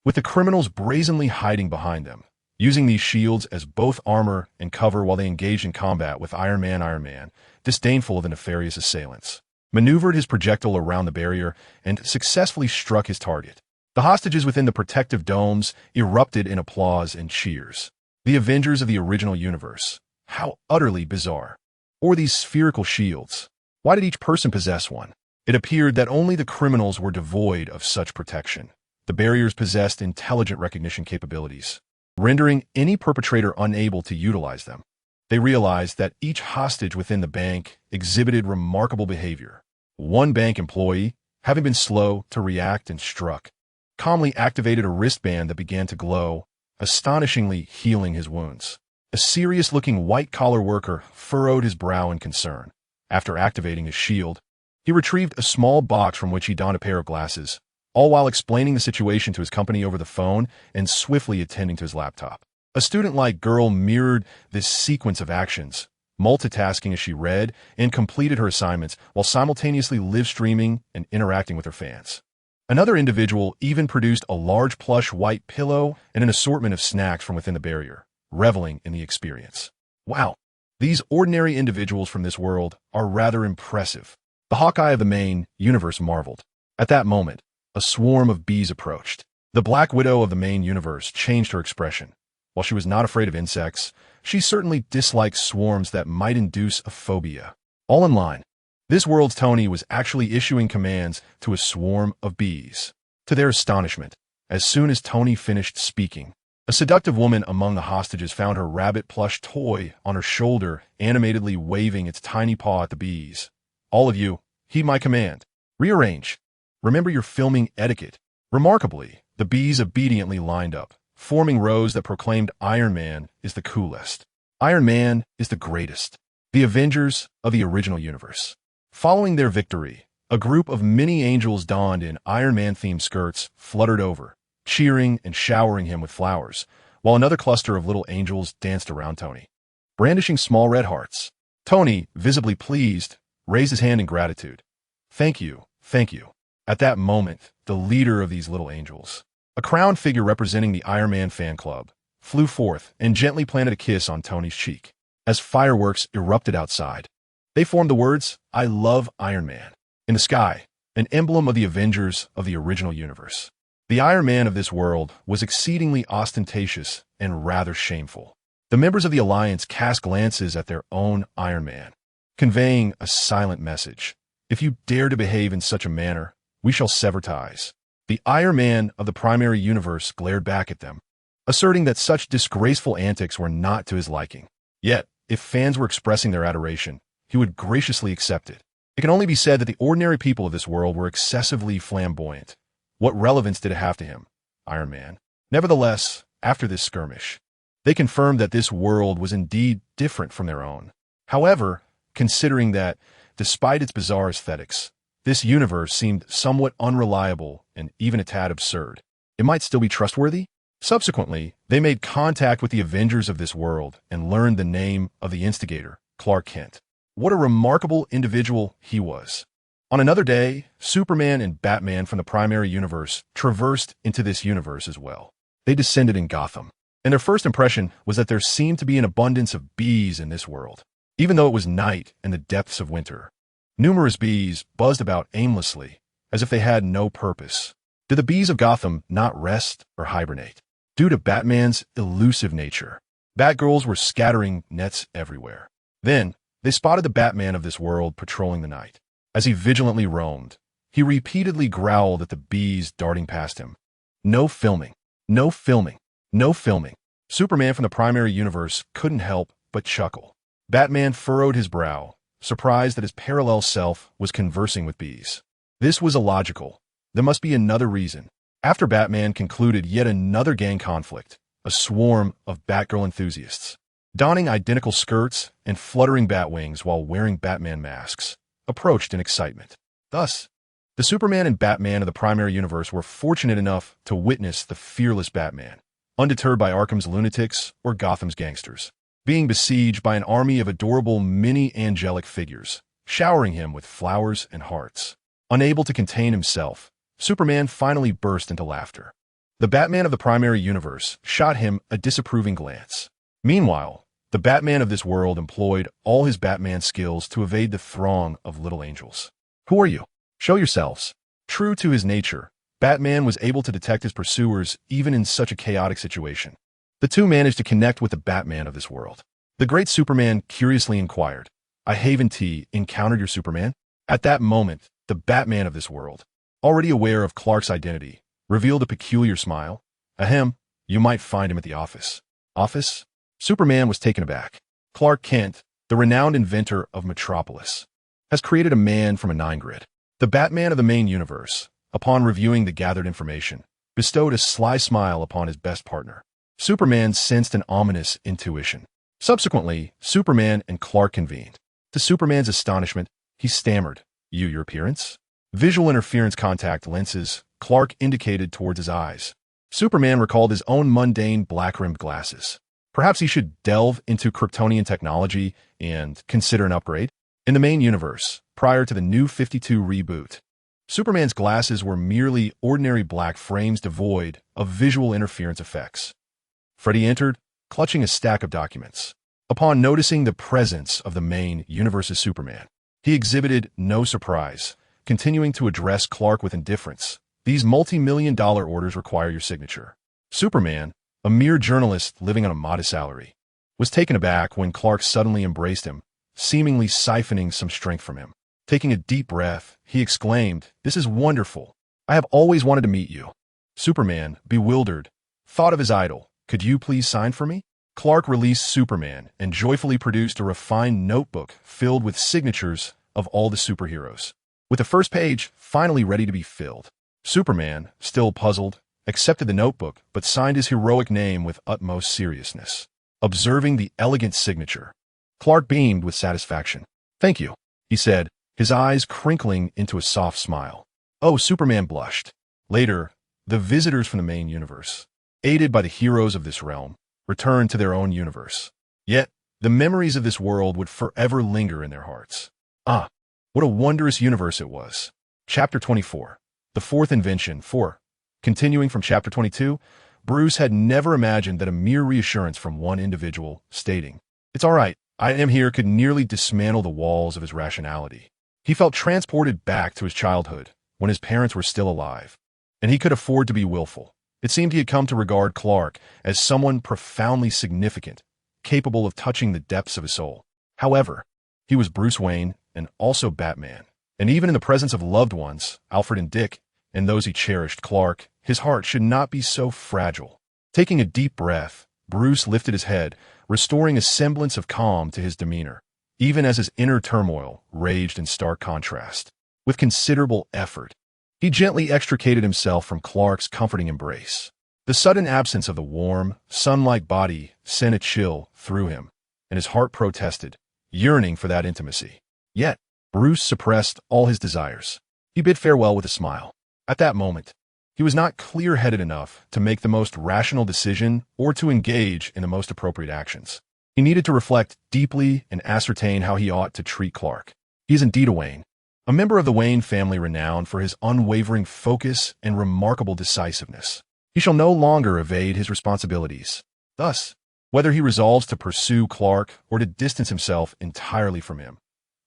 with the criminals brazenly hiding behind them, using these shields as both armor and cover while they engaged in combat with Iron Man, disdainful of the nefarious assailants, maneuvered his projectile around the barrier and successfully struck his target. The hostages within the protective domes erupted in applause and cheers. The Avengers of the original universe. How utterly bizarre. Or these spherical shields. Why did each person possess one? It appeared that only the criminals were devoid of such protection. The barriers possessed intelligent recognition capabilities, rendering any perpetrator unable to utilize them. They realized that each hostage within the bank exhibited remarkable behavior. One bank employee, having been slow to react and struck, calmly activated a wristband that began to glow, astonishingly healing his wounds. A serious-looking white-collar worker furrowed his brow in concern. After activating his shield, he retrieved a small box from which he donned a pair of glasses, all while explaining the situation to his company over the phone and swiftly attending to his laptop. A student-like girl mirrored this sequence of actions, multitasking as she read and completed her assignments while simultaneously live-streaming and interacting with her fans. Another individual even produced a large plush white pillow and an assortment of snacks from within the barrier, reveling in the experience. Wow, these ordinary individuals from this world are rather impressive. The Hawkeye of the main universe marveled. At that moment, a swarm of bees approached. The Black Widow of the main universe changed her expression. While she was not afraid of insects, she certainly disliked swarms that might induce a phobia. All in line, this world's Tony was actually issuing commands to a swarm of bees. To their astonishment, as soon as Tony finished speaking, a seductive woman among the hostages found her rabbit plush toy on her shoulder, animatedly waving its tiny paw at the bees. All of you, heed my command. Rearrange. Remember your filming etiquette. Remarkably, the bees obediently lined up, forming rows that proclaimed Iron Man is the coolest. Iron Man is the greatest. The Avengers of the original universe. Following their victory, a group of mini angels donned in Iron Man-themed skirts fluttered over, cheering and showering him with flowers, while another cluster of little angels danced around Tony, brandishing small red hearts. Tony, visibly pleased, raised his hand in gratitude. Thank you, thank you. At that moment, the leader of these little angels, a crowned figure representing the Iron Man fan club, flew forth and gently planted a kiss on Tony's cheek. As fireworks erupted outside, they formed the words, "I love Iron Man," in the sky, an emblem of the Avengers of the original universe. The Iron Man of this world was exceedingly ostentatious and rather shameful. The members of the Alliance cast glances at their own Iron Man, conveying a silent message. If you dare to behave in such a manner, we shall sever ties. The Iron Man of the primary universe glared back at them, asserting that such disgraceful antics were not to his liking. Yet, if fans were expressing their adoration, he would graciously accept it. It can only be said that the ordinary people of this world were excessively flamboyant. What relevance did it have to him, Iron Man? Nevertheless, after this skirmish, they confirmed that this world was indeed different from their own. However, considering that, despite its bizarre aesthetics, this universe seemed somewhat unreliable and even a tad absurd, it might still be trustworthy? Subsequently, they made contact with the Avengers of this world and learned the name of the instigator, Clark Kent. What a remarkable individual he was. On another day, Superman and Batman from the primary universe traversed into this universe as well. They descended in Gotham, and their first impression was that there seemed to be an abundance of bees in this world, even though it was night and the depths of winter. Numerous bees buzzed about aimlessly, as if they had no purpose. Did the bees of Gotham not rest or hibernate? Due to Batman's elusive nature, Batgirls were scattering nets everywhere. Then, they spotted the Batman of this world patrolling the night. As he vigilantly roamed, he repeatedly growled at the bees darting past him. No filming. No filming. No filming. Superman from the primary universe couldn't help but chuckle. Batman furrowed his brow, surprised that his parallel self was conversing with bees. This was illogical. There must be another reason. After Batman concluded yet another gang conflict, a swarm of Batgirl enthusiasts, donning identical skirts and fluttering bat wings while wearing Batman masks, approached in excitement. Thus, the Superman and Batman of the primary universe were fortunate enough to witness the fearless Batman, undeterred by Arkham's lunatics or Gotham's gangsters, being besieged by an army of adorable mini angelic figures, showering him with flowers and hearts. Unable to contain himself, Superman finally burst into laughter. The Batman of the primary universe shot him a disapproving glance. Meanwhile, the Batman of this world employed all his Batman skills to evade the throng of little angels. Who are you? Show yourselves. True to his nature, Batman was able to detect his pursuers even in such a chaotic situation. The two managed to connect with the Batman of this world. The great Superman curiously inquired, "I Haven T encountered your Superman?" At that moment, the Batman of this world, already aware of Clark's identity, revealed a peculiar smile. Ahem, you might find him at the office. Office? Superman was taken aback. Clark Kent, the renowned inventor of Metropolis, has created a man from a 9-grid. The Batman of the main universe, upon reviewing the gathered information, bestowed a sly smile upon his best partner. Superman sensed an ominous intuition. Subsequently, Superman and Clark convened. To Superman's astonishment, he stammered, Your appearance? Visual interference contact lenses, Clark indicated towards his eyes. Superman recalled his own mundane black-rimmed glasses. Perhaps he should delve into Kryptonian technology and consider an upgrade? In the main universe, prior to the New 52 reboot, Superman's glasses were merely ordinary black frames devoid of visual interference effects. Freddy entered, clutching a stack of documents. Upon noticing the presence of the main universe's Superman, he exhibited no surprise, continuing to address Clark with indifference. These multi-million-dollar orders require your signature. Superman, a mere journalist living on a modest salary, was taken aback when Clark suddenly embraced him, seemingly siphoning some strength from him. Taking a deep breath, he exclaimed, "This is wonderful. I have always wanted to meet you." Superman, bewildered, thought of his idol. "Could you please sign for me?" Clark released Superman and joyfully produced a refined notebook filled with signatures of all the superheroes. With the first page finally ready to be filled, Superman, still puzzled, accepted the notebook but signed his heroic name with utmost seriousness. Observing the elegant signature, Clark beamed with satisfaction. "Thank you," he said, his eyes crinkling into a soft smile. "Oh," Superman blushed. Later, the visitors from the main universe, aided by the heroes of this realm, returned to their own universe. Yet, the memories of this world would forever linger in their hearts. Ah, what a wondrous universe it was. Chapter 24. The Fourth Invention. 4. Continuing from Chapter 22, Bruce had never imagined that a mere reassurance from one individual, stating, "It's all right, I am here," could nearly dismantle the walls of his rationality. He felt transported back to his childhood, when his parents were still alive, and he could afford to be willful. It seemed he had come to regard Clark as someone profoundly significant, capable of touching the depths of his soul. However, he was Bruce Wayne and also Batman, and even in the presence of loved ones, Alfred and Dick, and those he cherished, Clark, his heart should not be so fragile. Taking a deep breath, Bruce lifted his head, restoring a semblance of calm to his demeanor, even as his inner turmoil raged in stark contrast. With considerable effort, he gently extricated himself from Clark's comforting embrace. The sudden absence of the warm, sun-like body sent a chill through him, and his heart protested, yearning for that intimacy. Yet, Bruce suppressed all his desires. He bid farewell with a smile. At that moment, he was not clear-headed enough to make the most rational decision or to engage in the most appropriate actions. He needed to reflect deeply and ascertain how he ought to treat Clark. He is indeed a Wayne, a member of the Wayne family renowned for his unwavering focus and remarkable decisiveness. He shall no longer evade his responsibilities. Thus, whether he resolves to pursue Clark or to distance himself entirely from him,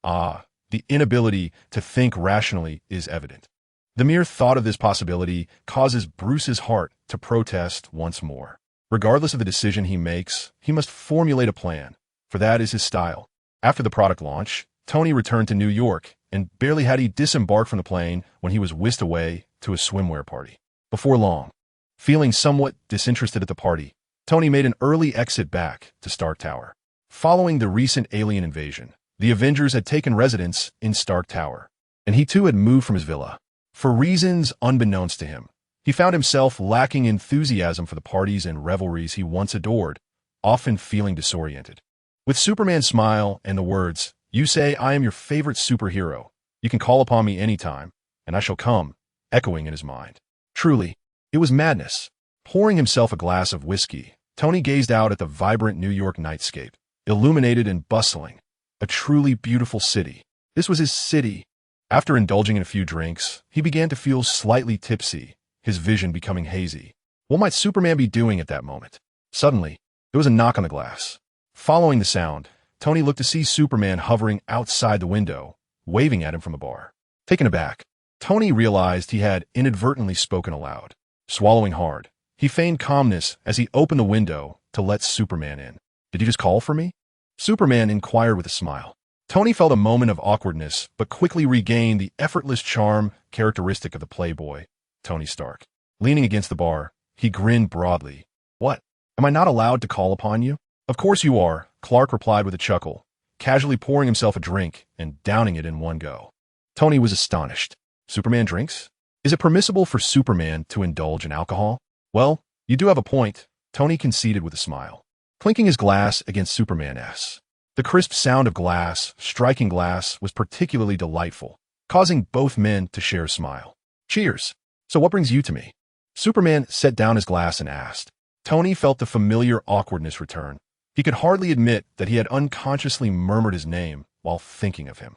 the inability to think rationally is evident. The mere thought of this possibility causes Bruce's heart to protest once more. Regardless of the decision he makes, he must formulate a plan, for that is his style. After the product launch, Tony returned to New York, and barely had he disembarked from the plane when he was whisked away to a swimwear party. Before long, feeling somewhat disinterested at the party, Tony made an early exit back to Stark Tower. Following the recent alien invasion, the Avengers had taken residence in Stark Tower, and he too had moved from his villa. For reasons unbeknownst to him, he found himself lacking enthusiasm for the parties and revelries he once adored, often feeling disoriented. With Superman's smile and the words, "You say I am your favorite superhero. You can call upon me anytime, and I shall come," echoing in his mind. Truly, it was madness. Pouring himself a glass of whiskey, Tony gazed out at the vibrant New York nightscape, illuminated and bustling, a truly beautiful city. This was his city. After indulging in a few drinks, he began to feel slightly tipsy, his vision becoming hazy. What might Superman be doing at that moment? Suddenly, there was a knock on the glass. Following the sound, Tony looked to see Superman hovering outside the window, waving at him from the bar. Taken aback, Tony realized he had inadvertently spoken aloud. Swallowing hard, he feigned calmness as he opened the window to let Superman in. "Did you just call for me?" Superman inquired with a smile. Tony felt a moment of awkwardness, but quickly regained the effortless charm characteristic of the playboy, Tony Stark. Leaning against the bar, he grinned broadly. "What? Am I not allowed to call upon you?" "Of course you are," Clark replied with a chuckle, casually pouring himself a drink and downing it in one go. Tony was astonished. Superman drinks? Is it permissible for Superman to indulge in alcohol? "Well, you do have a point," Tony conceded with a smile, clinking his glass against Superman's. The crisp sound of glass striking glass was particularly delightful, causing both men to share a smile. "Cheers. So what brings you to me?" Superman set down his glass and asked. Tony felt the familiar awkwardness return. He could hardly admit that he had unconsciously murmured his name while thinking of him.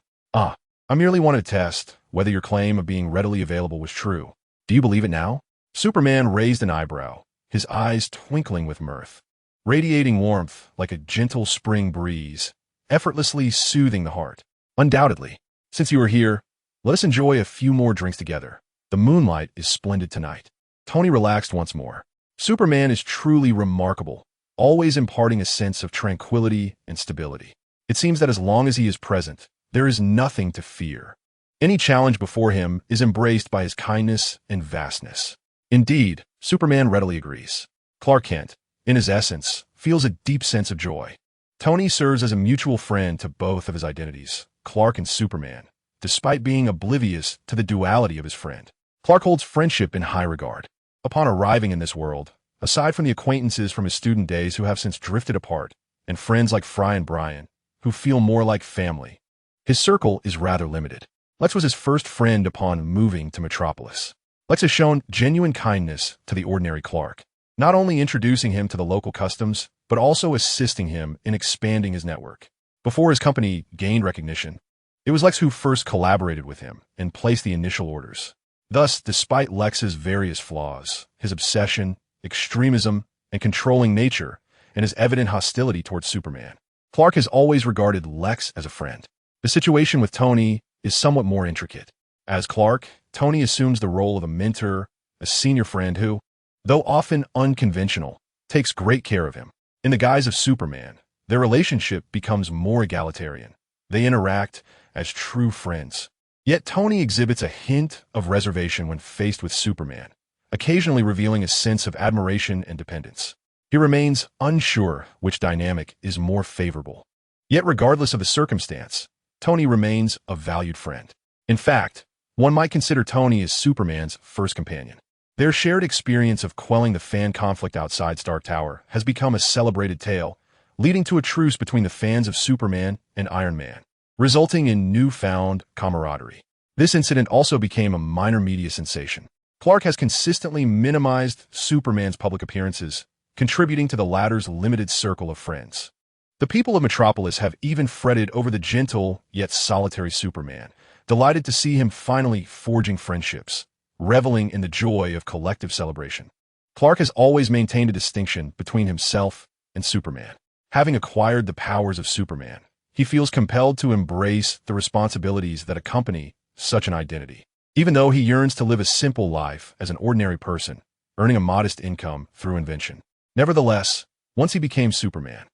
I merely wanted to test whether your claim of being readily available was true. Do you believe it now? Superman raised an eyebrow, his eyes twinkling with mirth, radiating warmth like a gentle spring breeze, effortlessly soothing the heart. Undoubtedly. Since you are here, let us enjoy a few more drinks together. The moonlight is splendid tonight. Tony relaxed once more. Superman is truly remarkable, always imparting a sense of tranquility and stability. It seems that as long as he is present, there is nothing to fear. Any challenge before him is embraced by his kindness and vastness. Indeed, Superman readily agrees. Clark Kent, in his essence, feels a deep sense of joy. Tony serves as a mutual friend to both of his identities, Clark and Superman, despite being oblivious to the duality of his friend. Clark holds friendship in high regard. Upon arriving in this world, aside from the acquaintances from his student days who have since drifted apart, and friends like Fry and Brian, who feel more like family, his circle is rather limited. Lex was his first friend upon moving to Metropolis. Lex has shown genuine kindness to the ordinary Clark, not only introducing him to the local customs, but also assisting him in expanding his network. Before his company gained recognition, it was Lex who first collaborated with him and placed the initial orders. Thus, despite Lex's various flaws, his obsession, extremism, and controlling nature, and his evident hostility towards Superman, Clark has always regarded Lex as a friend. The situation with Tony is somewhat more intricate. As Clark, Tony assumes the role of a mentor, a senior friend who, though often unconventional, takes great care of him. In the guise of Superman, their relationship becomes more egalitarian. They interact as true friends. Yet Tony exhibits a hint of reservation when faced with Superman, occasionally revealing a sense of admiration and dependence. He remains unsure which dynamic is more favorable. Yet regardless of the circumstance, Tony remains a valued friend. In fact, one might consider Tony as Superman's first companion. Their shared experience of quelling the fan conflict outside Stark Tower has become a celebrated tale, leading to a truce between the fans of Superman and Iron Man, resulting in newfound camaraderie. This incident also became a minor media sensation. Clark has consistently minimized Superman's public appearances, contributing to the latter's limited circle of friends. The people of Metropolis have even fretted over the gentle yet solitary Superman, delighted to see him finally forging friendships, reveling in the joy of collective celebration. Clark has always maintained a distinction between himself and Superman. Having acquired the powers of Superman, he feels compelled to embrace the responsibilities that accompany such an identity. Even though he yearns to live a simple life as an ordinary person, earning a modest income through invention. Nevertheless, once he became Superman,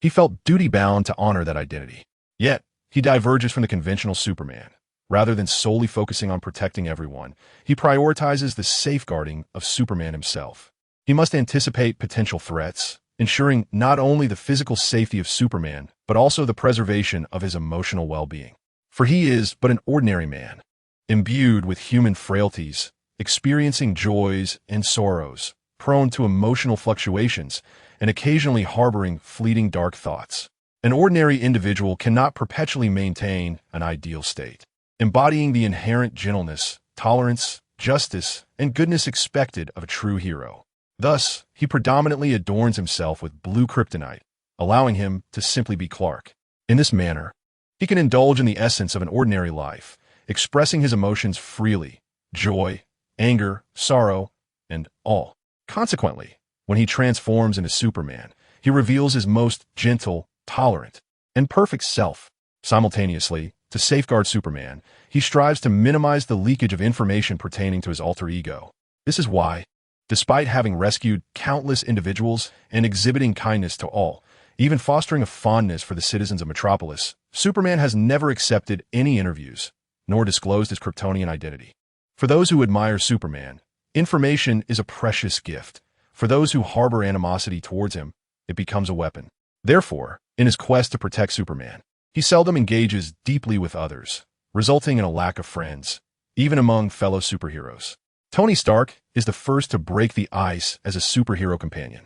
he felt duty-bound to honor that identity. Yet, he diverges from the conventional Superman. Rather than solely focusing on protecting everyone, he prioritizes the safeguarding of Superman himself. He must anticipate potential threats, ensuring not only the physical safety of Superman, but also the preservation of his emotional well-being. For he is but an ordinary man, imbued with human frailties, experiencing joys and sorrows, prone to emotional fluctuations, and occasionally harboring fleeting dark thoughts. An ordinary individual cannot perpetually maintain an ideal state, embodying the inherent gentleness, tolerance, justice, and goodness expected of a true hero. Thus, he predominantly adorns himself with blue kryptonite, allowing him to simply be Clark. In this manner, he can indulge in the essence of an ordinary life, expressing his emotions freely, joy, anger, sorrow, and all. Consequently, when he transforms into Superman, he reveals his most gentle, tolerant, and perfect self. Simultaneously, to safeguard Superman, he strives to minimize the leakage of information pertaining to his alter ego. This is why, despite having rescued countless individuals and exhibiting kindness to all, even fostering a fondness for the citizens of Metropolis, Superman has never accepted any interviews, nor disclosed his Kryptonian identity. For those who admire Superman, information is a precious gift. For those who harbor animosity towards him, it becomes a weapon. Therefore, in his quest to protect Superman, he seldom engages deeply with others, resulting in a lack of friends, even among fellow superheroes. Tony Stark is the first to break the ice as a superhero companion,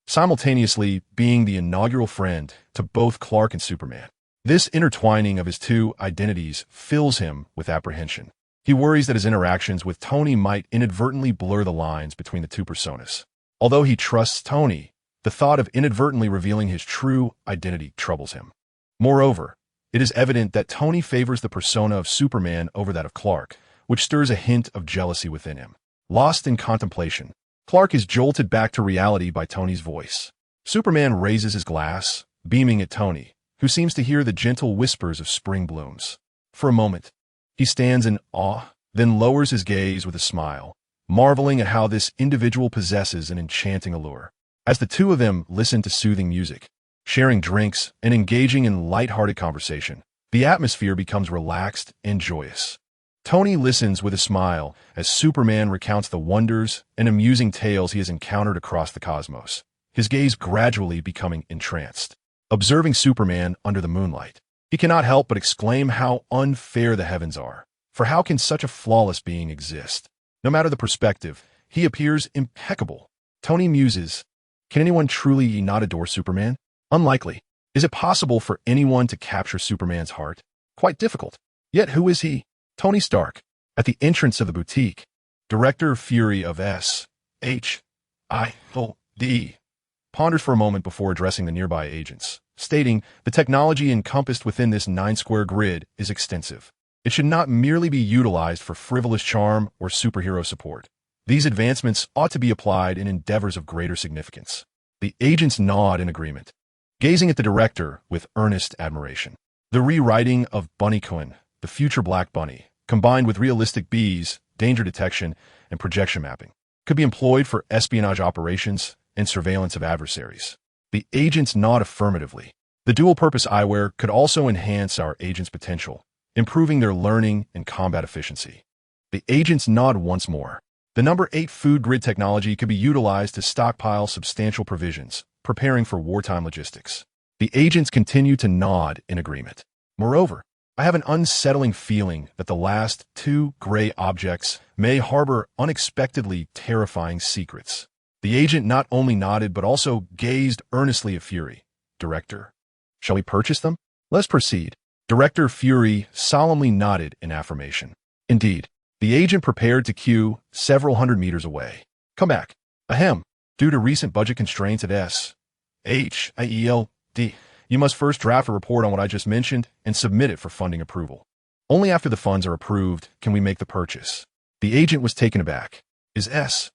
simultaneously being the inaugural friend to both Clark and Superman. This intertwining of his two identities fills him with apprehension. He worries that his interactions with Tony might inadvertently blur the lines between the two personas. Although he trusts Tony, the thought of inadvertently revealing his true identity troubles him. Moreover, It is evident that Tony favors the persona of Superman over that of Clark, which stirs a hint of jealousy within him. Lost in contemplation, Clark is jolted back to reality by Tony's voice. Superman raises his glass, beaming at Tony, who seems to hear the gentle whispers of spring blooms. For a moment, he stands in awe, then lowers his gaze with a smile, marveling at how this individual possesses an enchanting allure. As the two of them listen to soothing music, sharing drinks, and engaging in light-hearted conversation, the atmosphere becomes relaxed and joyous. Tony listens with a smile as Superman recounts the wonders and amusing tales he has encountered across the cosmos, his gaze gradually becoming entranced. Observing Superman under the moonlight, he cannot help but exclaim how unfair the heavens are. For how can such a flawless being exist? No matter the perspective, he appears impeccable. Tony muses, can anyone truly not adore Superman? Unlikely. Is it possible for anyone to capture Superman's heart? Quite difficult. Yet who is he? Tony Stark. At the entrance of the boutique, Director Fury of S.H.I.O.D. ponders for a moment before addressing the nearby agents, stating the technology encompassed within this 9-square grid is extensive. It should not merely be utilized for frivolous charm or superhero support. These advancements ought to be applied in endeavors of greater significance. The agents nod in agreement, gazing at the director with earnest admiration. The rewriting of Bunny Quinn, the future Black Bunny, combined with realistic bees, danger detection, and projection mapping, could be employed for espionage operations and surveillance of adversaries. The agents nod affirmatively. The dual-purpose eyewear could also enhance our agents' potential, improving their learning and combat efficiency. The agents nod once more. The number 8 food grid technology could be utilized to stockpile substantial provisions, preparing for wartime logistics. The agents continue to nod in agreement. Moreover, I have an unsettling feeling that the last 2 gray objects may harbor unexpectedly terrifying secrets. The agent not only nodded but also gazed earnestly at Fury. Director, shall we purchase them? Let's proceed. Director Fury solemnly nodded in affirmation. Indeed, the agent prepared to queue several hundred meters away. Come back. Ahem. Due to recent budget constraints at S.H.I.E.L.D., you must first draft a report on what I just mentioned and submit it for funding approval. Only after the funds are approved can we make the purchase. The agent was taken aback. Is S.H.I.E.L.D.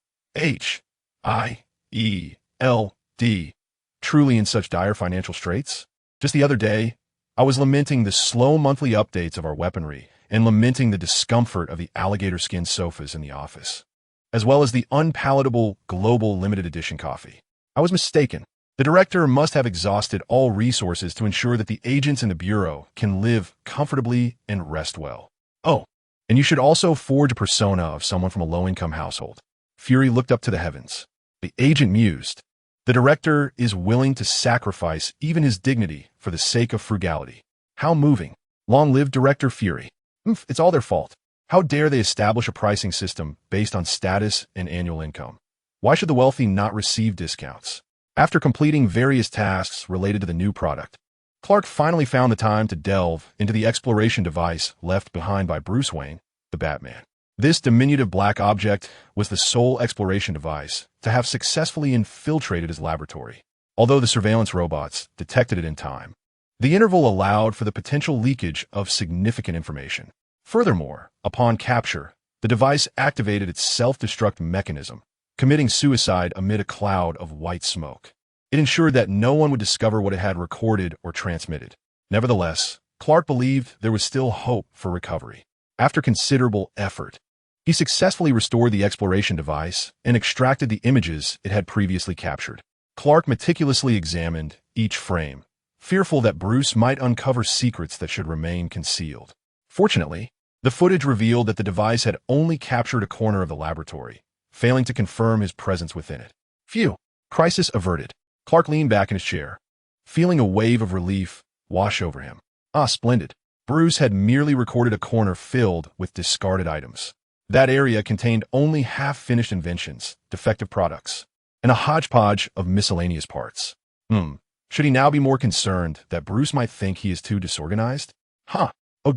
truly in such dire financial straits? Just the other day, I was lamenting the slow monthly updates of our weaponry and lamenting the discomfort of the alligator skin sofas in the office, as well as the unpalatable global limited edition coffee. I was mistaken. The director must have exhausted all resources to ensure that the agents in the Bureau can live comfortably and rest well. Oh, and you should also forge a persona of someone from a low-income household. Fury looked up to the heavens. The agent mused. The director is willing to sacrifice even his dignity for the sake of frugality. How moving. Long live Director Fury. It's all their fault. How dare they establish a pricing system based on status and annual income? Why should the wealthy not receive discounts? After completing various tasks related to the new product, Clark finally found the time to delve into the exploration device left behind by Bruce Wayne, the Batman. This diminutive black object was the sole exploration device to have successfully infiltrated his laboratory, although the surveillance robots detected it in time. The interval allowed for the potential leakage of significant information. Furthermore, upon capture, the device activated its self-destruct mechanism, committing suicide amid a cloud of white smoke. It ensured that no one would discover what it had recorded or transmitted. Nevertheless, Clark believed there was still hope for recovery. After considerable effort, he successfully restored the exploration device and extracted the images it had previously captured. Clark meticulously examined each frame, fearful that Bruce might uncover secrets that should remain concealed. Fortunately, the footage revealed that the device had only captured a corner of the laboratory, failing to confirm his presence within it. Phew! Crisis averted. Clark leaned back in his chair, feeling a wave of relief wash over him. Ah, splendid. Bruce had merely recorded a corner filled with discarded items. That area contained only half-finished inventions, defective products, and a hodgepodge of miscellaneous parts. Should he now be more concerned that Bruce might think he is too disorganized? Oh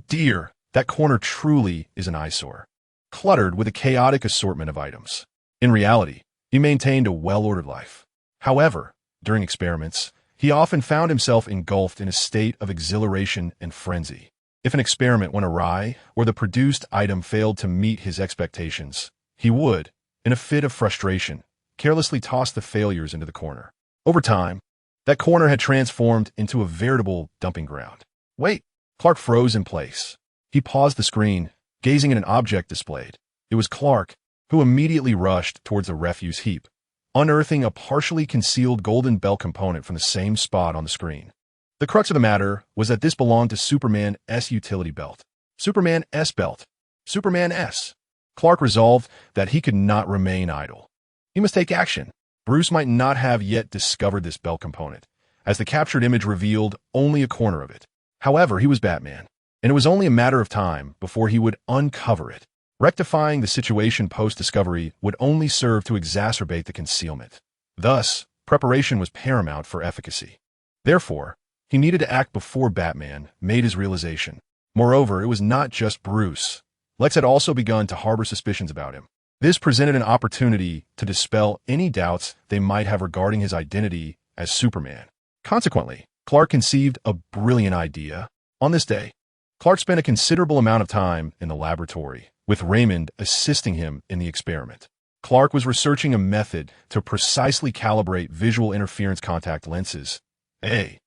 dear, that corner truly is an eyesore, cluttered with a chaotic assortment of items. In reality, he maintained a well-ordered life. However, during experiments, he He often found himself engulfed in a state of exhilaration and frenzy. If an experiment went awry or the produced item failed to meet his expectations, he would, in a fit of frustration, carelessly toss the failures into the corner. Over time, that corner had transformed into a veritable dumping ground. Wait! Clark froze in place. He paused the screen, gazing at an object displayed. It was Clark, who immediately rushed towards the refuse heap, unearthing a partially concealed golden belt component from the same spot on the screen. The crux of the matter was that this belonged to Superman S utility belt. Superman S belt. Superman S. Clark resolved that he could not remain idle. He must take action. Bruce might not have yet discovered this belt component, as the captured image revealed only a corner of it. However, he was Batman, and it was only a matter of time before he would uncover it. Rectifying the situation post-discovery would only serve to exacerbate the concealment. Thus, preparation was paramount for efficacy. Therefore, he needed to act before Batman made his realization. Moreover, it was not just Bruce. Lex had also begun to harbor suspicions about him. This presented an opportunity to dispel any doubts they might have regarding his identity as Superman. Consequently, Clark conceived a brilliant idea. On this day, Clark spent a considerable amount of time in the laboratory, with Raymond assisting him in the experiment. Clark was researching a method to precisely calibrate visual interference contact lenses. The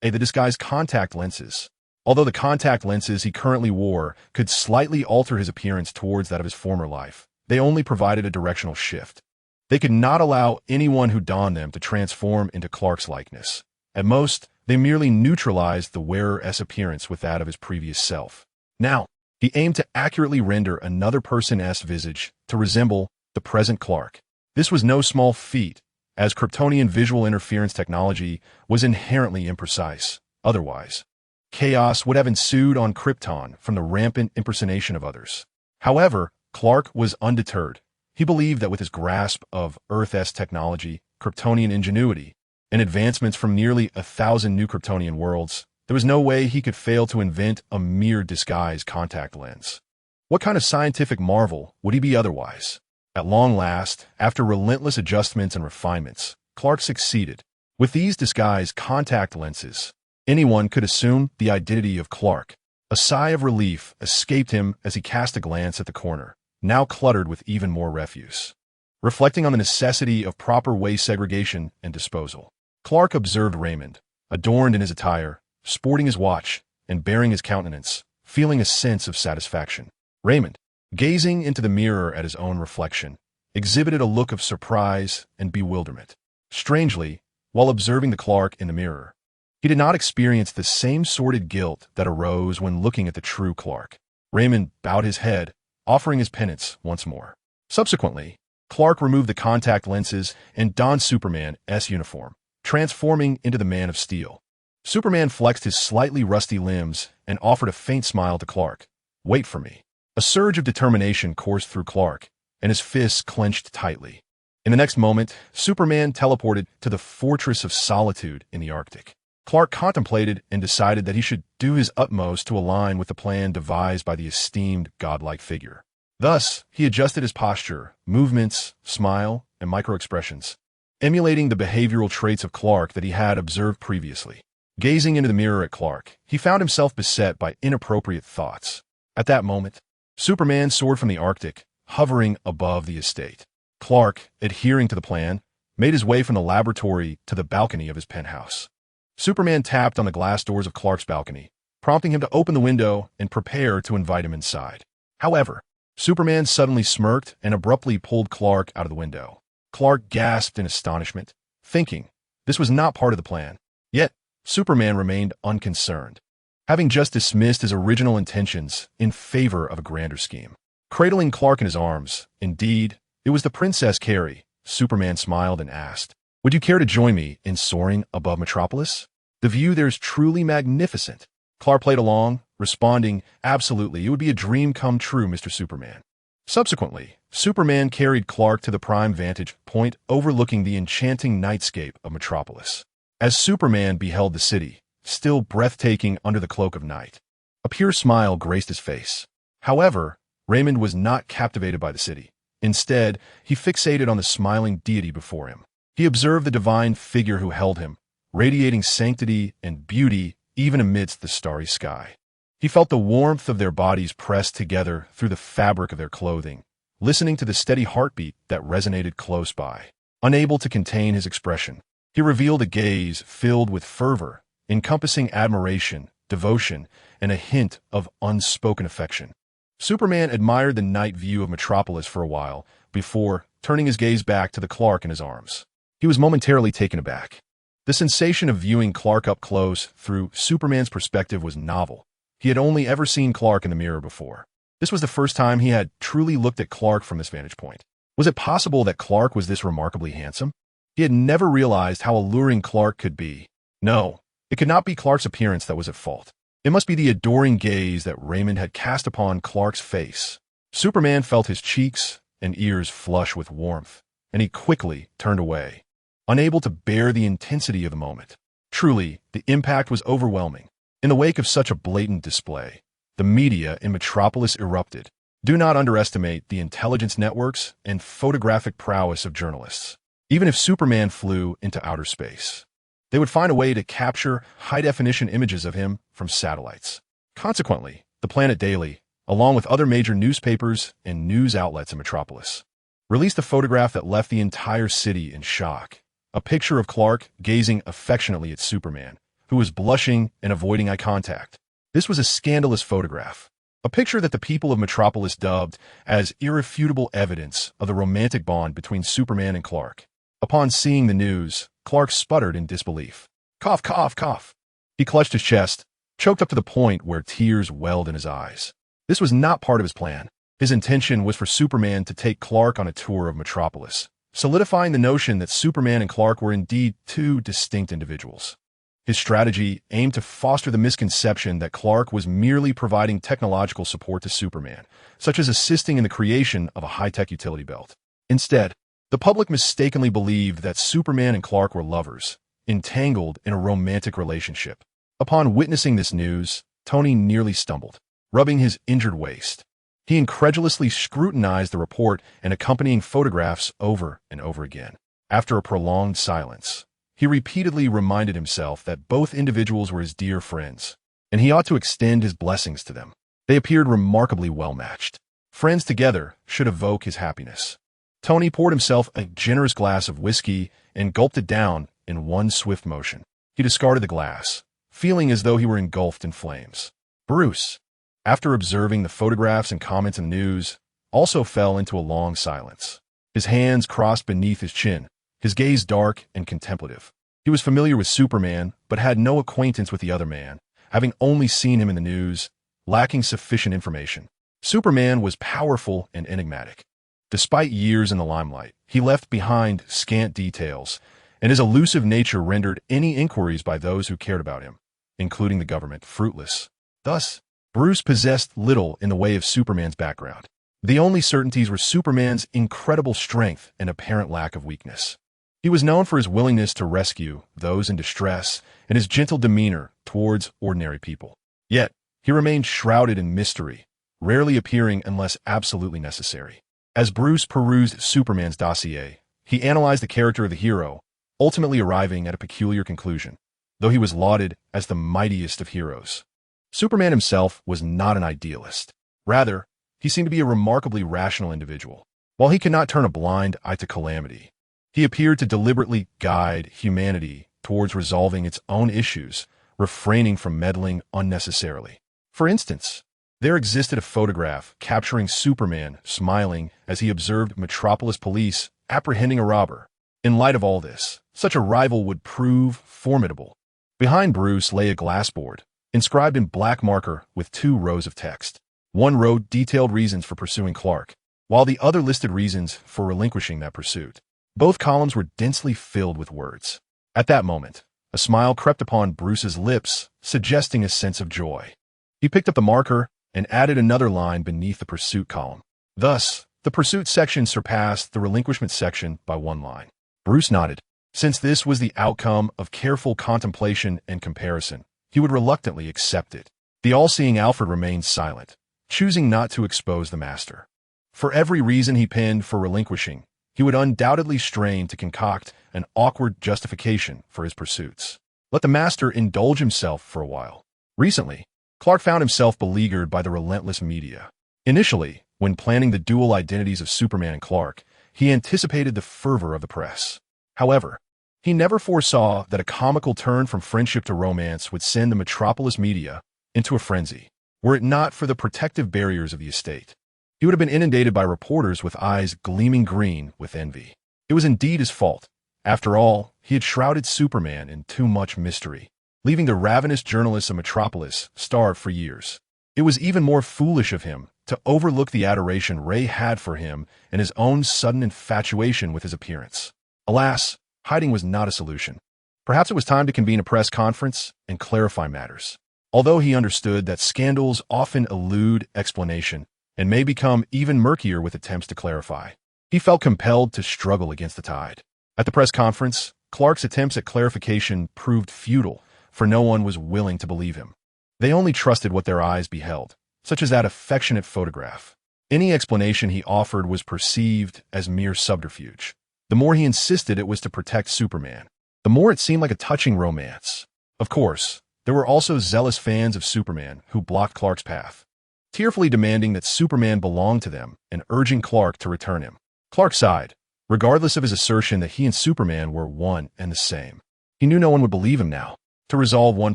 disguised contact lenses. Although the contact lenses he currently wore could slightly alter his appearance towards that of his former life, they only provided a directional shift. They could not allow anyone who donned them to transform into Clark's likeness. At most, they merely neutralized the wearer's appearance with that of his previous self. Now, he aimed to accurately render another person's visage to resemble the present Clark. This was no small feat, as Kryptonian visual interference technology was inherently imprecise. Otherwise, chaos would have ensued on Krypton from the rampant impersonation of others. However, Clark was undeterred. He believed that with his grasp of Earth's technology, Kryptonian ingenuity, and advancements from nearly 1,000 new Kryptonian worlds, there was no way he could fail to invent a mere disguised contact lens. What kind of scientific marvel would he be otherwise? At long last, after relentless adjustments and refinements, Clark succeeded. With these disguised contact lenses, anyone could assume the identity of Clark. A sigh of relief escaped him as he cast a glance at the corner, now cluttered with even more refuse. Reflecting on the necessity of proper waste segregation and disposal, Clark observed Raymond, adorned in his attire, sporting his watch, and bearing his countenance, feeling a sense of satisfaction. Raymond, gazing into the mirror at his own reflection, exhibited a look of surprise and bewilderment. Strangely, while observing the Clark in the mirror, he did not experience the same sordid guilt that arose when looking at the true Clark. Raymond bowed his head, offering his penance once more. Subsequently, Clark removed the contact lenses and donned Superman's uniform, transforming into the Man of Steel. Superman flexed his slightly rusty limbs and offered a faint smile to Clark. "Wait for me." A surge of determination coursed through Clark, and his fists clenched tightly. In the next moment, Superman teleported to the Fortress of Solitude in the Arctic. Clark contemplated and decided that he should do his utmost to align with the plan devised by the esteemed godlike figure. Thus, he adjusted his posture, movements, smile, and micro-expressions, emulating the behavioral traits of Clark that he had observed previously. Gazing into the mirror at Clark, he found himself beset by inappropriate thoughts. At that moment, Superman soared from the Arctic, hovering above the estate. Clark, adhering to the plan, made his way from the laboratory to the balcony of his penthouse. Superman tapped on the glass doors of Clark's balcony, prompting him to open the window and prepare to invite him inside. However, Superman suddenly smirked and abruptly pulled Clark out of the window. Clark gasped in astonishment, thinking this was not part of the plan. Yet, Superman remained unconcerned, having just dismissed his original intentions in favor of a grander scheme. Cradling Clark in his arms, indeed, it was the Princess Carrie, Superman smiled and asked, "Would you care to join me in soaring above Metropolis? The view there is truly magnificent." Clark played along, responding, "Absolutely, it would be a dream come true, Mr. Superman." Subsequently, Superman carried Clark to the prime vantage point overlooking the enchanting nightscape of Metropolis. As Superman beheld the city, still breathtaking under the cloak of night, a pure smile graced his face. However, Raymond was not captivated by the city. Instead, he fixated on the smiling deity before him. He observed the divine figure who held him, radiating sanctity and beauty even amidst the starry sky. He felt the warmth of their bodies pressed together through the fabric of their clothing, listening to the steady heartbeat that resonated close by. Unable to contain his expression, he revealed a gaze filled with fervor, encompassing admiration, devotion, and a hint of unspoken affection. Superman admired the night view of Metropolis for a while before turning his gaze back to the Clark in his arms. He was momentarily taken aback. The sensation of viewing Clark up close through Superman's perspective was novel. He had only ever seen Clark in the mirror before. This was the first time he had truly looked at Clark from this vantage point. Was it possible that Clark was this remarkably handsome? He had never realized how alluring Clark could be. No, it could not be Clark's appearance that was at fault. It must be the adoring gaze that Raymond had cast upon Clark's face. Superman felt his cheeks and ears flush with warmth, and he quickly turned away, unable to bear the intensity of the moment. Truly, the impact was overwhelming. In the wake of such a blatant display, the media in Metropolis erupted. Do not underestimate the intelligence networks and photographic prowess of journalists. Even if Superman flew into outer space, they would find a way to capture high-definition images of him from satellites. Consequently, the Planet Daily, along with other major newspapers and news outlets in Metropolis, released a photograph that left the entire city in shock. A picture of Clark gazing affectionately at Superman, who was blushing and avoiding eye contact. This was a scandalous photograph, a picture that the people of Metropolis dubbed as irrefutable evidence of the romantic bond between Superman and Clark. Upon seeing the news, Clark sputtered in disbelief. Cough, cough, cough. He clutched his chest, choked up to the point where tears welled in his eyes. This was not part of his plan. His intention was for Superman to take Clark on a tour of Metropolis, solidifying the notion that Superman and Clark were indeed two distinct individuals. His strategy aimed to foster the misconception that Clark was merely providing technological support to Superman, such as assisting in the creation of a high-tech utility belt. Instead, the public mistakenly believed that Superman and Clark were lovers, entangled in a romantic relationship. Upon witnessing this news, Tony nearly stumbled, rubbing his injured waist. He incredulously scrutinized the report and accompanying photographs over and over again. After a prolonged silence, he repeatedly reminded himself that both individuals were his dear friends, and he ought to extend his blessings to them. They appeared remarkably well-matched. Friends together should evoke his happiness. Tony poured himself a generous glass of whiskey and gulped it down in one swift motion. He discarded the glass, feeling as though he were engulfed in flames. Bruce, after observing the photographs and comments in the news, also fell into a long silence. His hands crossed beneath his chin, his gaze dark and contemplative. He was familiar with Superman, but had no acquaintance with the other man, having only seen him in the news, lacking sufficient information. Superman was powerful and enigmatic. Despite years in the limelight, he left behind scant details, and his elusive nature rendered any inquiries by those who cared about him, including the government, fruitless. Thus, Bruce possessed little in the way of Superman's background. The only certainties were Superman's incredible strength and apparent lack of weakness. He was known for his willingness to rescue those in distress and his gentle demeanor towards ordinary people. Yet, he remained shrouded in mystery, rarely appearing unless absolutely necessary. As Bruce perused Superman's dossier, he analyzed the character of the hero, ultimately arriving at a peculiar conclusion, though he was lauded as the mightiest of heroes. Superman himself was not an idealist. Rather, he seemed to be a remarkably rational individual. While he could not turn a blind eye to calamity, he appeared to deliberately guide humanity towards resolving its own issues, refraining from meddling unnecessarily. For instance, there existed a photograph capturing Superman smiling as he observed Metropolis police apprehending a robber. In light of all this, such a rival would prove formidable. Behind Bruce lay a glass board, inscribed in black marker with 2 rows of text. One row detailed reasons for pursuing Clark, while the other listed reasons for relinquishing that pursuit. Both columns were densely filled with words. At that moment, a smile crept upon Bruce's lips, suggesting a sense of joy. He picked up the marker and added another line beneath the pursuit column. Thus, the pursuit section surpassed the relinquishment section by 1 line. Bruce nodded. Since this was the outcome of careful contemplation and comparison, he would reluctantly accept it. The all-seeing Alfred remained silent, choosing not to expose the master. For every reason he penned for relinquishing, he would undoubtedly strain to concoct an awkward justification for his pursuits. Let the master indulge himself for a while. Recently, Clark found himself beleaguered by the relentless media. Initially, when planning the dual identities of Superman and Clark, he anticipated the fervor of the press. However, he never foresaw that a comical turn from friendship to romance would send the metropolis media into a frenzy. Were it not for the protective barriers of the estate, he would have been inundated by reporters with eyes gleaming green with envy. It was indeed his fault. After all, he had shrouded Superman in too much mystery, leaving the ravenous journalists of Metropolis starved for years. It was even more foolish of him to overlook the adoration Ray had for him and his own sudden infatuation with his appearance. Alas, hiding was not a solution. Perhaps it was time to convene a press conference and clarify matters. Although he understood that scandals often elude explanation and may become even murkier with attempts to clarify, he felt compelled to struggle against the tide. At the press conference, Clark's attempts at clarification proved futile, for no one was willing to believe him. They only trusted what their eyes beheld, such as that affectionate photograph. Any explanation he offered was perceived as mere subterfuge. The more he insisted it was to protect Superman, the more it seemed like a touching romance. Of course, there were also zealous fans of Superman who blocked Clark's path, tearfully demanding that Superman belonged to them and urging Clark to return him. Clark sighed, regardless of his assertion that he and Superman were one and the same. He knew no one would believe him now. To resolve one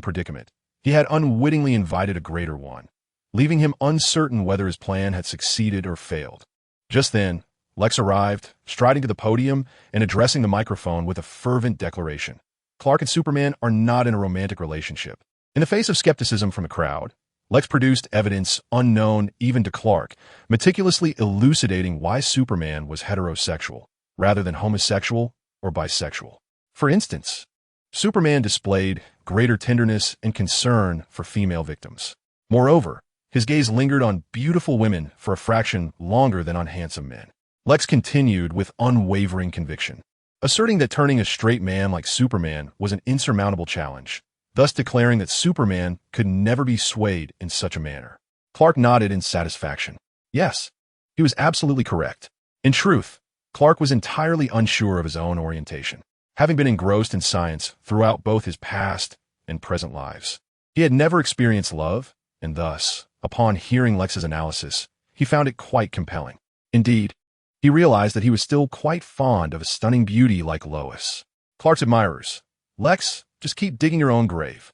predicament, he had unwittingly invited a greater one, leaving him uncertain whether his plan had succeeded or failed. Just then, Lex arrived, striding to the podium and addressing the microphone with a fervent declaration. Clark and Superman are not in a romantic relationship. In the face of skepticism from the crowd, Lex produced evidence unknown even to Clark, meticulously elucidating why Superman was heterosexual, rather than homosexual or bisexual. For instance, Superman displayed greater tenderness and concern for female victims. Moreover, his gaze lingered on beautiful women for a fraction longer than on handsome men. Lex continued with unwavering conviction, asserting that turning a straight man like Superman was an insurmountable challenge, thus declaring that Superman could never be swayed in such a manner. Clark nodded in satisfaction. Yes, he was absolutely correct. In truth, Clark was entirely unsure of his own orientation, having been engrossed in science throughout both his past and present lives. He had never experienced love, and thus, upon hearing Lex's analysis, he found it quite compelling. Indeed, he realized that he was still quite fond of a stunning beauty like Lois. Clark's admirers: Lex, just keep digging your own grave.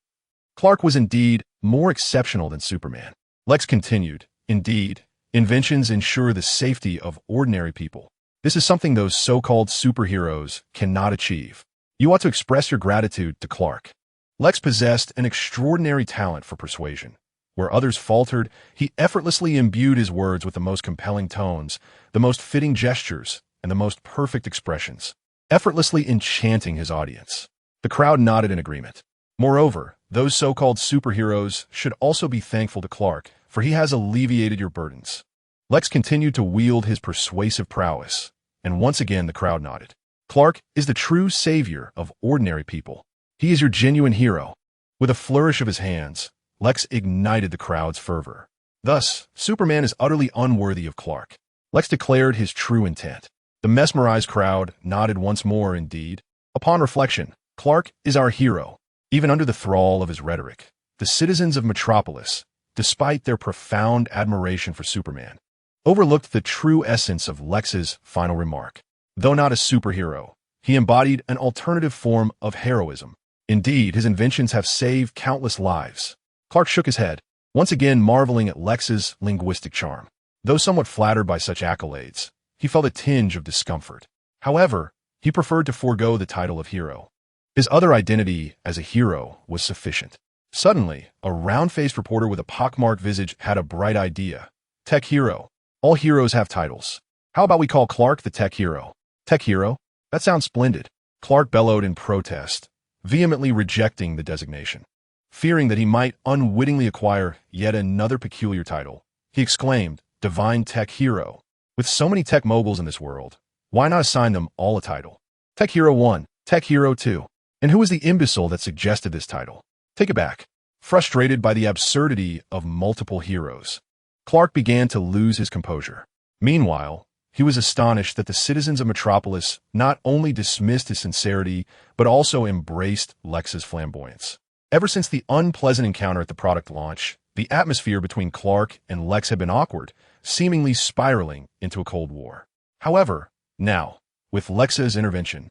Clark was indeed more exceptional than Superman. Lex continued, indeed, inventions ensure the safety of ordinary people. This is something those so-called superheroes cannot achieve. You ought to express your gratitude to Clark. Lex possessed an extraordinary talent for persuasion. Where others faltered, he effortlessly imbued his words with the most compelling tones, the most fitting gestures, and the most perfect expressions, effortlessly enchanting his audience. The crowd nodded in agreement. Moreover, those so-called superheroes should also be thankful to Clark, for he has alleviated your burdens. Lex continued to wield his persuasive prowess, and once again the crowd nodded. Clark is the true savior of ordinary people. He is your genuine hero. With a flourish of his hands, Lex ignited the crowd's fervor. Thus, Superman is utterly unworthy of Clark. Lex declared his true intent. The mesmerized crowd nodded once more indeed. Upon reflection, Clark is our hero. Even under the thrall of his rhetoric, the citizens of Metropolis, despite their profound admiration for Superman, overlooked the true essence of Lex's final remark. Though not a superhero, he embodied an alternative form of heroism. Indeed, his inventions have saved countless lives. Clark shook his head, once again marveling at Lex's linguistic charm. Though somewhat flattered by such accolades, he felt a tinge of discomfort. However, he preferred to forego the title of hero. His other identity as a hero was sufficient. Suddenly, a round-faced reporter with a pockmarked visage had a bright idea. Tech hero. All heroes have titles. How about we call Clark the tech hero? Tech hero? That sounds splendid. Clark bellowed in protest, vehemently rejecting the designation. Fearing that he might unwittingly acquire yet another peculiar title, he exclaimed, Divine Tech Hero. With so many tech moguls in this world, why not assign them all a title? Tech Hero 1, Tech Hero 2. And who was the imbecile that suggested this title? Take it back. Frustrated by the absurdity of multiple heroes, Clark began to lose his composure. Meanwhile, he was astonished that the citizens of Metropolis not only dismissed his sincerity, but also embraced Lex's flamboyance. Ever since the unpleasant encounter at the product launch, the atmosphere between Clark and Lex had been awkward, seemingly spiraling into a Cold War. However, now, with Lex's intervention,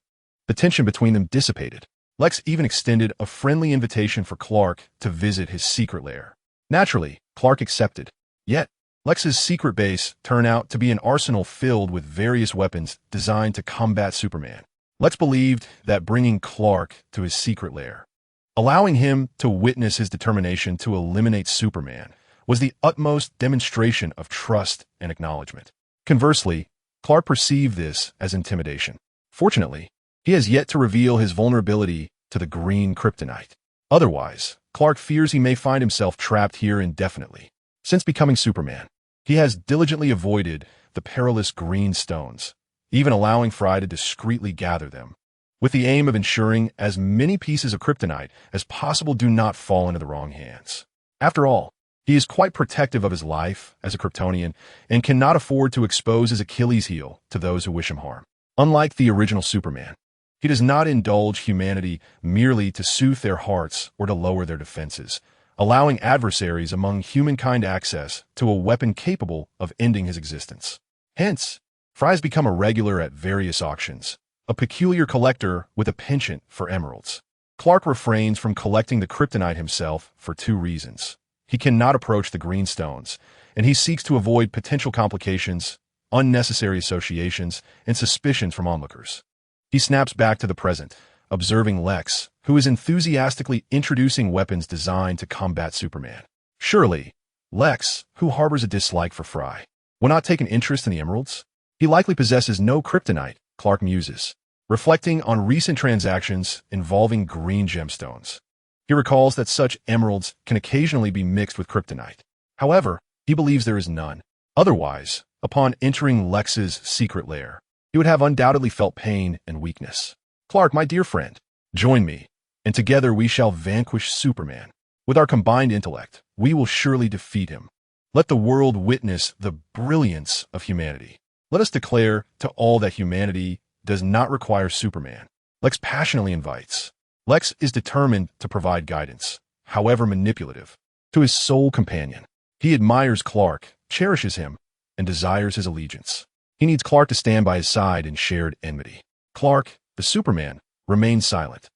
the tension between them dissipated. Lex even extended a friendly invitation for Clark to visit his secret lair. Naturally, Clark accepted. Yet, Lex's secret base turned out to be an arsenal filled with various weapons designed to combat Superman. Lex believed that bringing Clark to his secret lair, allowing him to witness his determination to eliminate Superman, was the utmost demonstration of trust and acknowledgement. Conversely, Clark perceived this as intimidation. Fortunately, he has yet to reveal his vulnerability to the green kryptonite. Otherwise, Clark fears he may find himself trapped here indefinitely. Since becoming Superman, he has diligently avoided the perilous green stones, even allowing Fry to discreetly gather them, with the aim of ensuring as many pieces of kryptonite as possible do not fall into the wrong hands. After all, he is quite protective of his life as a Kryptonian and cannot afford to expose his Achilles heel to those who wish him harm. Unlike the original Superman, he does not indulge humanity merely to soothe their hearts or to lower their defenses, allowing adversaries among humankind access to a weapon capable of ending his existence. Hence, Fry has become a regular at various auctions, a peculiar collector with a penchant for emeralds. Clark refrains from collecting the kryptonite himself for two reasons. He cannot approach the green stones, and he seeks to avoid potential complications, unnecessary associations, and suspicions from onlookers. He snaps back to the present, observing Lex, who is enthusiastically introducing weapons designed to combat Superman. Surely, Lex, who harbors a dislike for Fry, will not take an interest in the emeralds? He likely possesses no kryptonite, Clark muses, reflecting on recent transactions involving green gemstones. He recalls that such emeralds can occasionally be mixed with kryptonite. However, he believes there is none. Otherwise, upon entering Lex's secret lair, he would have undoubtedly felt pain and weakness. Clark, my dear friend, join me, and together we shall vanquish Superman. With our combined intellect, we will surely defeat him. Let the world witness the brilliance of humanity. Let us declare to all that humanity does not require Superman. Lex passionately invites. Lex is determined to provide guidance, however manipulative, to his sole companion. He admires Clark, cherishes him, and desires his allegiance. He needs Clark to stand by his side in shared enmity. Clark, the Superman, remains silent.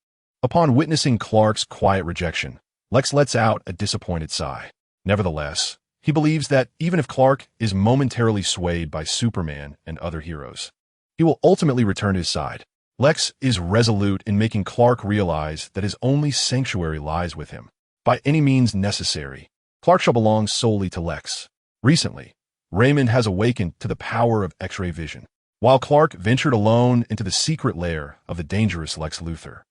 Upon witnessing Clark's quiet rejection, Lex lets out a disappointed sigh. Nevertheless, he believes that even if Clark is momentarily swayed by Superman and other heroes, he will ultimately return to his side. Lex is resolute in making Clark realize that his only sanctuary lies with him. By any means necessary, Clark shall belong solely to Lex. Recently, Raymond has awakened to the power of X-ray vision. While Clark ventured alone into the secret lair of the dangerous Lex Luthor,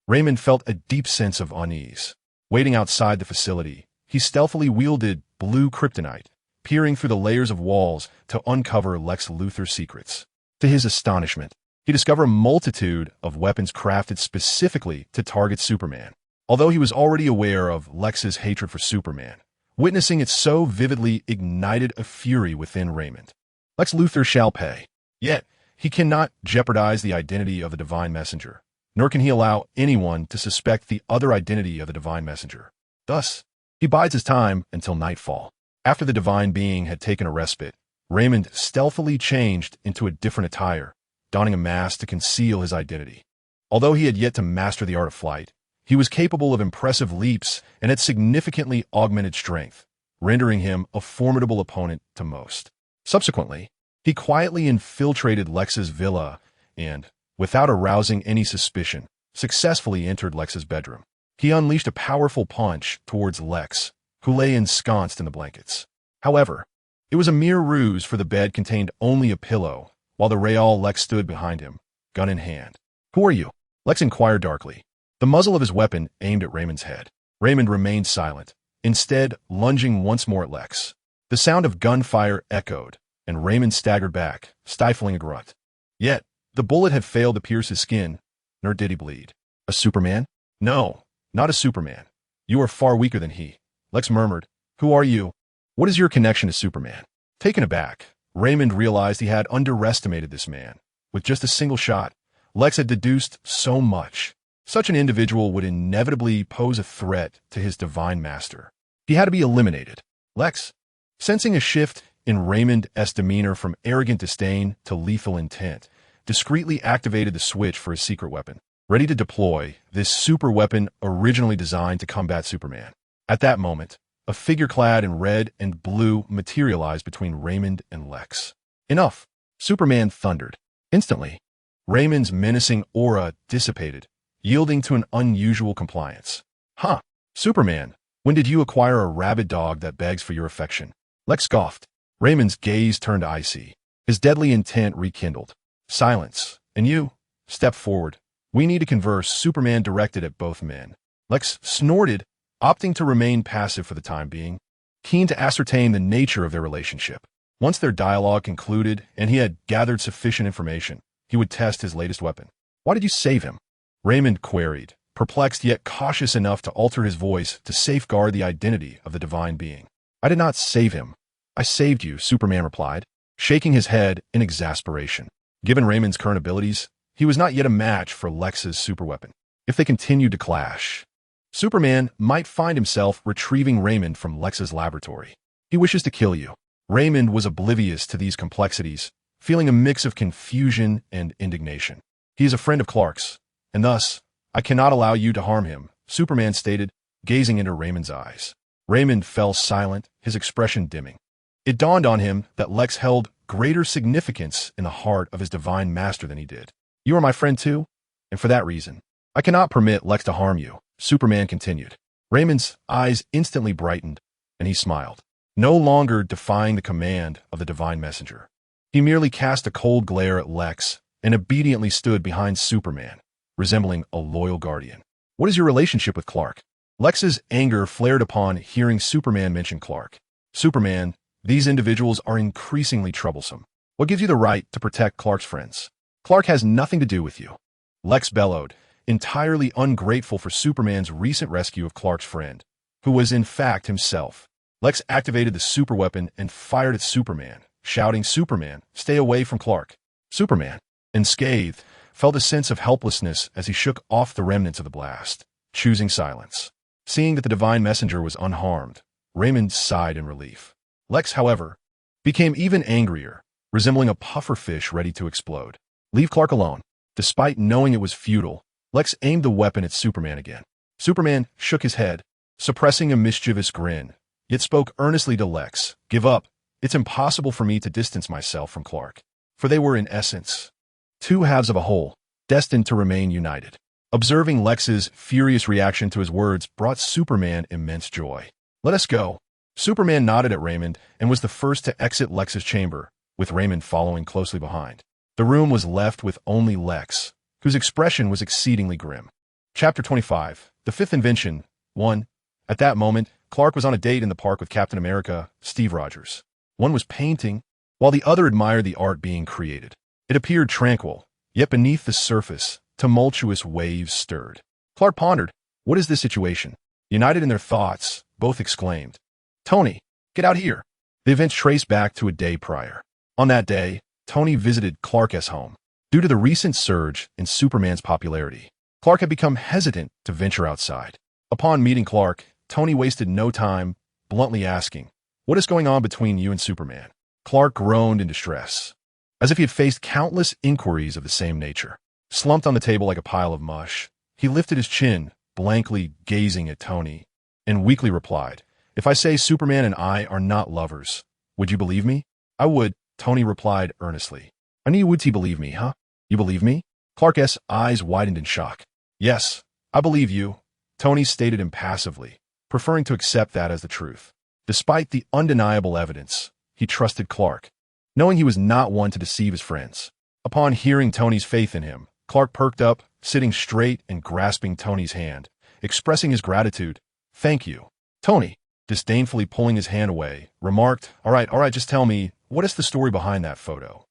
Raymond felt a deep sense of unease. Waiting outside the facility, he stealthily wielded blue kryptonite, peering through the layers of walls to uncover Lex Luthor's secrets. To his astonishment, he discovered a multitude of weapons crafted specifically to target Superman. Although he was already aware of Lex's hatred for Superman, witnessing it so vividly ignited a fury within Raymond. Lex Luthor shall pay. Yet, he cannot jeopardize the identity of the Divine Messenger, nor can he allow anyone to suspect the other identity of the Divine Messenger. Thus, he bides his time until nightfall. After the Divine Being had taken a respite, Raymond stealthily changed into a different attire, donning a mask to conceal his identity. Although he had yet to master the art of flight, he was capable of impressive leaps and had significantly augmented strength, rendering him a formidable opponent to most. Subsequently, he quietly infiltrated Lex's villa and, without arousing any suspicion, successfully entered Lex's bedroom. He unleashed a powerful punch towards Lex, who lay ensconced in the blankets. However, it was a mere ruse, for the bed contained only a pillow, while the real Lex stood behind him, gun in hand. "Who are you?" Lex inquired darkly, the muzzle of his weapon aimed at Raymond's head. Raymond remained silent, instead lunging once more at Lex. The sound of gunfire echoed, and Raymond staggered back, stifling a grunt. Yet, the bullet had failed to pierce his skin, nor did he bleed. "A Superman?" "No, not a Superman. You are far weaker than he," Lex murmured. "Who are you? What is your connection to Superman?" Taken aback, Raymond realized he had underestimated this man. With just a single shot, Lex had deduced so much. Such an individual would inevitably pose a threat to his divine master. He had to be eliminated. Lex, sensing a shift in Raymond's demeanor from arrogant disdain to lethal intent, discreetly activated the switch for his secret weapon, ready to deploy this super weapon originally designed to combat Superman. At that moment, a figure clad in red and blue materialized between Raymond and Lex. Enough! Superman thundered. Instantly, Raymond's menacing aura dissipated, yielding to an unusual compliance. Huh, Superman, when did you acquire a rabid dog that begs for your affection? Lex scoffed. Raymond's gaze turned icy. His deadly intent rekindled. Silence. And you? Step forward. We need to converse, Superman directed at both men. Lex snorted, opting to remain passive for the time being, keen to ascertain the nature of their relationship. Once their dialogue concluded and he had gathered sufficient information, he would test his latest weapon. Why did you save him? Raymond queried, perplexed yet cautious enough to alter his voice to safeguard the identity of the divine being. I did not save him. I saved you, Superman replied, shaking his head in exasperation. Given Raymond's current abilities, he was not yet a match for Lex's superweapon. If they continued to clash, Superman might find himself retrieving Raymond from Lex's laboratory. He wishes to kill you. Raymond was oblivious to these complexities, feeling a mix of confusion and indignation. He is a friend of Clark's, and thus, I cannot allow you to harm him, Superman stated, gazing into Raymond's eyes. Raymond fell silent, his expression dimming. It dawned on him that Lex held greater significance in the heart of his divine master than he did. You are my friend too, and for that reason, I cannot permit Lex to harm you, Superman continued. Raymond's eyes instantly brightened, and he smiled, no longer defying the command of the divine messenger. He merely cast a cold glare at Lex and obediently stood behind Superman, resembling a loyal guardian. What is your relationship with Clark? Lex's anger flared upon hearing Superman mention Clark. Superman, these individuals are increasingly troublesome. What gives you the right to protect Clark's friends? Clark has nothing to do with you. Lex bellowed, entirely ungrateful for Superman's recent rescue of Clark's friend, who was in fact himself. Lex activated the superweapon and fired at Superman, shouting, Superman, stay away from Clark. Superman, unscathed, felt a sense of helplessness as he shook off the remnants of the blast, choosing silence. Seeing that the divine messenger was unharmed, Raymond sighed in relief. Lex, however, became even angrier, resembling a puffer fish ready to explode. Leave Clark alone. Despite knowing it was futile, Lex aimed the weapon at Superman again. Superman shook his head, suppressing a mischievous grin, yet spoke earnestly to Lex. Give up. It's impossible for me to distance myself from Clark. For they were, in essence, two halves of a whole, destined to remain united. Observing Lex's furious reaction to his words brought Superman immense joy. Let us go. Superman nodded at Raymond and was the first to exit Lex's chamber, with Raymond following closely behind. The room was left with only Lex, whose expression was exceedingly grim. Chapter 25, The Fifth Invention, 1. At that moment, Clark was on a date in the park with Captain America, Steve Rogers. One was painting, while the other admired the art being created. It appeared tranquil, yet beneath the surface, tumultuous waves stirred. Clark pondered, what is this situation? United in their thoughts, both exclaimed, Tony, get out here. The events traced back to a day prior. On that day, Tony visited Clark's home. Due to the recent surge in Superman's popularity, Clark had become hesitant to venture outside. Upon meeting Clark, Tony wasted no time, bluntly asking, what is going on between you and Superman? Clark groaned in distress, as if he had faced countless inquiries of the same nature. Slumped on the table like a pile of mush, he lifted his chin, blankly gazing at Tony, and weakly replied, if I say Superman and I are not lovers, would you believe me? I would, Tony replied earnestly. I knew you would believe me, huh? You believe me? Clark's eyes widened in shock. Yes, I believe you, Tony stated impassively, preferring to accept that as the truth. Despite the undeniable evidence, he trusted Clark, knowing he was not one to deceive his friends. Upon hearing Tony's faith in him, Clark perked up, sitting straight and grasping Tony's hand, expressing his gratitude. Thank you. Tony, disdainfully pulling his hand away, remarked, all right, just tell me, what is the story behind that photo?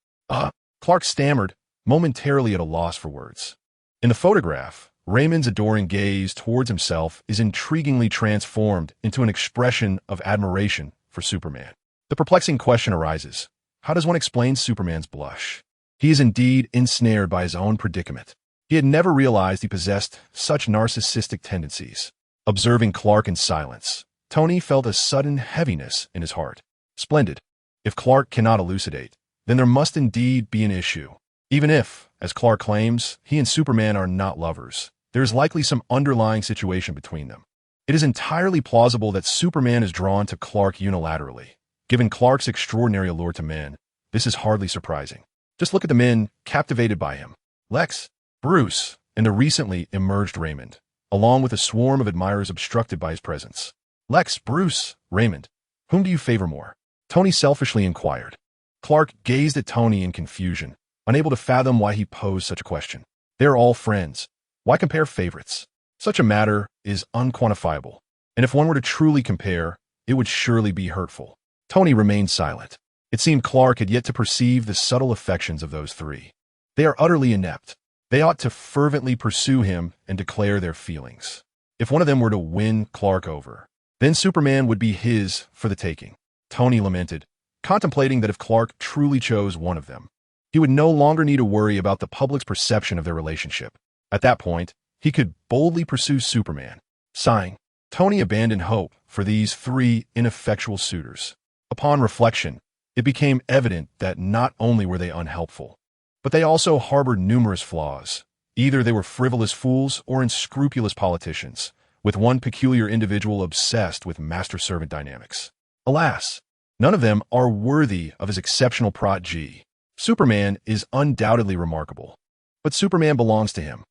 Clark stammered, momentarily at a loss for words. In the photograph, Raymond's adoring gaze towards himself is intriguingly transformed into an expression of admiration for Superman. The perplexing question arises, How does one explain Superman's blush? He is indeed ensnared by his own predicament. He had never realized he possessed such narcissistic tendencies. Observing Clark in silence, Tony felt a sudden heaviness in his heart. Splendid. If Clark cannot elucidate, then there must indeed be an issue. Even if, as Clark claims, he and Superman are not lovers, there is likely some underlying situation between them. It is entirely plausible that Superman is drawn to Clark unilaterally. Given Clark's extraordinary allure to men, this is hardly surprising. Just look at the men captivated by him. Lex, Bruce, and the recently emerged Raymond, along with a swarm of admirers obstructed by his presence. Lex, Bruce, Raymond, whom do you favor more? Tony selfishly inquired. Clark gazed at Tony in confusion, unable to fathom why he posed such a question. They're all friends. Why compare favorites? Such a matter is unquantifiable, and if one were to truly compare, it would surely be hurtful. Tony remained silent. It seemed Clark had yet to perceive the subtle affections of those three. They are utterly inept. They ought to fervently pursue him and declare their feelings. If one of them were to win Clark over, then Superman would be his for the taking. Tony lamented, contemplating that if Clark truly chose one of them, he would no longer need to worry about the public's perception of their relationship. At that point, he could boldly pursue Superman. Sighing, Tony abandoned hope for these three ineffectual suitors. Upon reflection, it became evident that not only were they unhelpful, but they also harbored numerous flaws. Either they were frivolous fools or unscrupulous politicians, with one peculiar individual obsessed with master-servant dynamics. Alas, none of them are worthy of his exceptional protege. Superman is undoubtedly remarkable, but Superman belongs to him.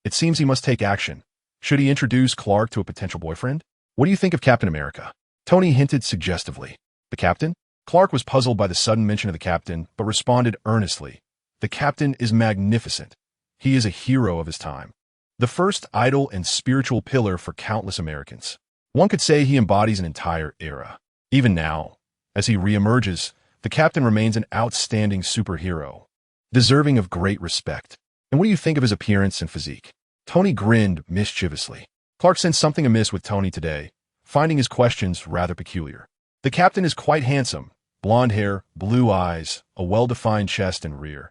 It seems he must take action. Should he introduce Clark to a potential boyfriend? What do you think of Captain America? Tony hinted suggestively. The Captain? Clark was puzzled by the sudden mention of the Captain, but responded earnestly. The Captain is magnificent. He is a hero of his time. The first idol and spiritual pillar for countless Americans. One could say he embodies an entire era. Even now, as he reemerges, the Captain remains an outstanding superhero, deserving of great respect. And what do you think of his appearance and physique? Tony grinned mischievously. Clark sensed something amiss with Tony today, finding his questions rather peculiar. The Captain is quite handsome. Blonde hair, blue eyes, a well-defined chest and rear.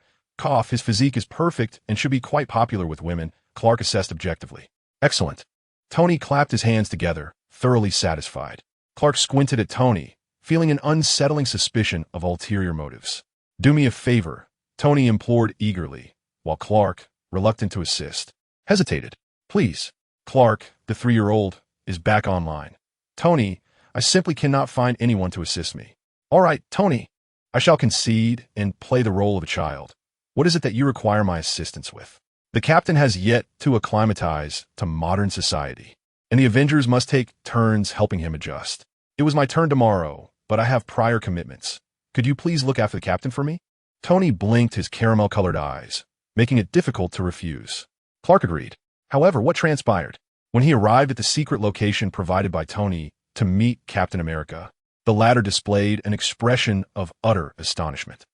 His physique is perfect and should be quite popular with women, Clark assessed objectively. Excellent. Tony clapped his hands together, thoroughly satisfied. Clark squinted at Tony, feeling an unsettling suspicion of ulterior motives. Do me a favor, Tony implored eagerly, while Clark, reluctant to assist, hesitated. Please. Clark, the 3-year-old, is back online. Tony, I simply cannot find anyone to assist me. All right, Tony. I shall concede and play the role of a child. What is it that you require my assistance with? The Captain has yet to acclimatize to modern society, and the Avengers must take turns helping him adjust. It was my turn tomorrow, but I have prior commitments. Could you please look after the Captain for me? Tony blinked his caramel-colored eyes, making it difficult to refuse. Clark agreed. However, what transpired? When he arrived at the secret location provided by Tony to meet Captain America, the latter displayed an expression of utter astonishment.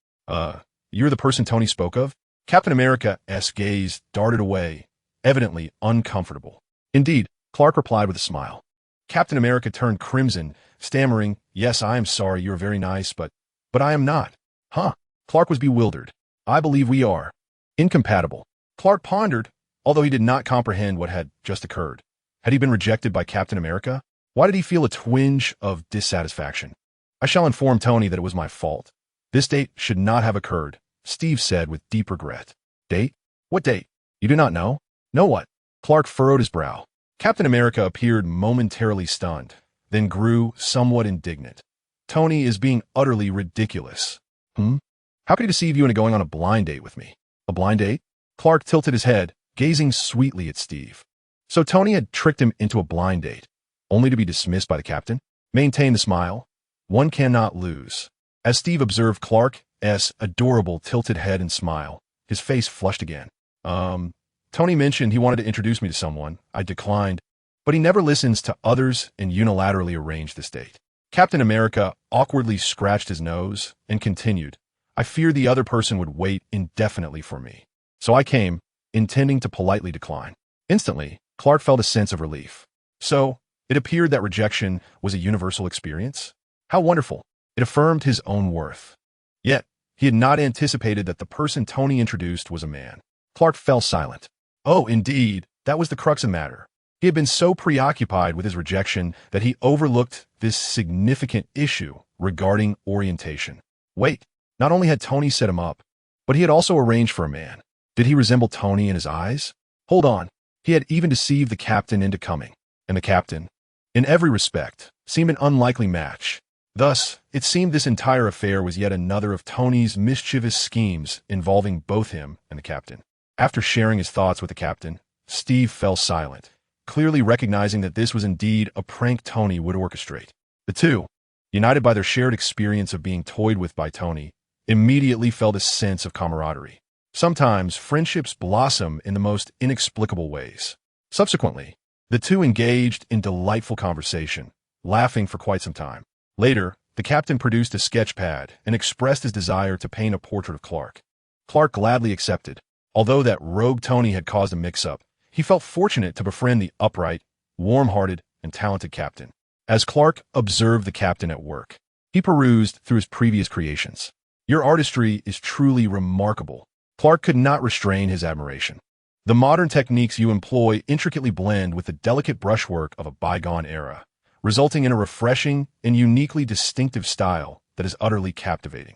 You're the person Tony spoke of? Captain America's gaze darted away, evidently uncomfortable. Indeed, Clark replied with a smile. Captain America turned crimson, stammering, Yes, I am sorry, you're very nice, but I am not. Huh? Clark was bewildered. I believe we are incompatible. Clark pondered, although he did not comprehend what had just occurred. Had he been rejected by Captain America? Why did he feel a twinge of dissatisfaction? I shall inform Tony that it was my fault. This date should not have occurred, Steve said with deep regret. Date? What date? You do not know? Know what? Clark furrowed his brow. Captain America appeared momentarily stunned, then grew somewhat indignant. Tony is being utterly ridiculous. How could he deceive you into going on a blind date with me? A blind date? Clark tilted his head, gazing sweetly at Steve. So Tony had tricked him into a blind date, only to be dismissed by the Captain? Maintain the smile. One cannot lose. As Steve observed Clark's adorable tilted head and smile, his face flushed again. Tony mentioned he wanted to introduce me to someone. I declined, but he never listens to others and unilaterally arranged this date. Captain America awkwardly scratched his nose and continued. I feared the other person would wait indefinitely for me. So I came, intending to politely decline. Instantly, Clark felt a sense of relief. So, it appeared that rejection was a universal experience? How wonderful. It affirmed his own worth. Yet, He had not anticipated that the person Tony introduced was a man. Clark fell silent. Oh, indeed, that was the crux of the matter. He had been so preoccupied with his rejection that he overlooked this significant issue regarding orientation. Wait, not only had Tony set him up, but he had also arranged for a man. Did he resemble Tony in his eyes? Hold on, he had even deceived the captain into coming. And the captain, in every respect, seemed an unlikely match. Thus, it seemed this entire affair was yet another of Tony's mischievous schemes involving both him and the captain. After sharing his thoughts with the captain, Steve fell silent, clearly recognizing that this was indeed a prank Tony would orchestrate. The two, united by their shared experience of being toyed with by Tony, immediately felt a sense of camaraderie. Sometimes friendships blossom in the most inexplicable ways. Subsequently, the two engaged in delightful conversation, laughing for quite some time. Later, the captain produced a sketch pad and expressed his desire to paint a portrait of Clark. Clark gladly accepted. Although that rogue Tony had caused a mix-up, he felt fortunate to befriend the upright, warm-hearted, and talented captain. As Clark observed the captain at work, he perused through his previous creations. Your artistry is truly remarkable. Clark could not restrain his admiration. The modern techniques you employ intricately blend with the delicate brushwork of a bygone era, resulting in a refreshing and uniquely distinctive style that is utterly captivating.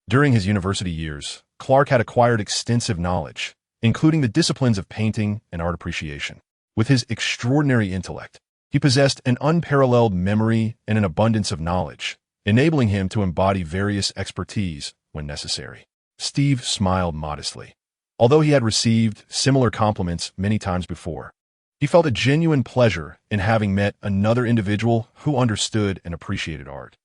During his university years, Clark had acquired extensive knowledge, including the disciplines of painting and art appreciation. With his extraordinary intellect, he possessed an unparalleled memory and an abundance of knowledge, enabling him to embody various expertise when necessary. Steve smiled modestly. Although he had received similar compliments many times before, he felt a genuine pleasure in having met another individual who understood and appreciated art.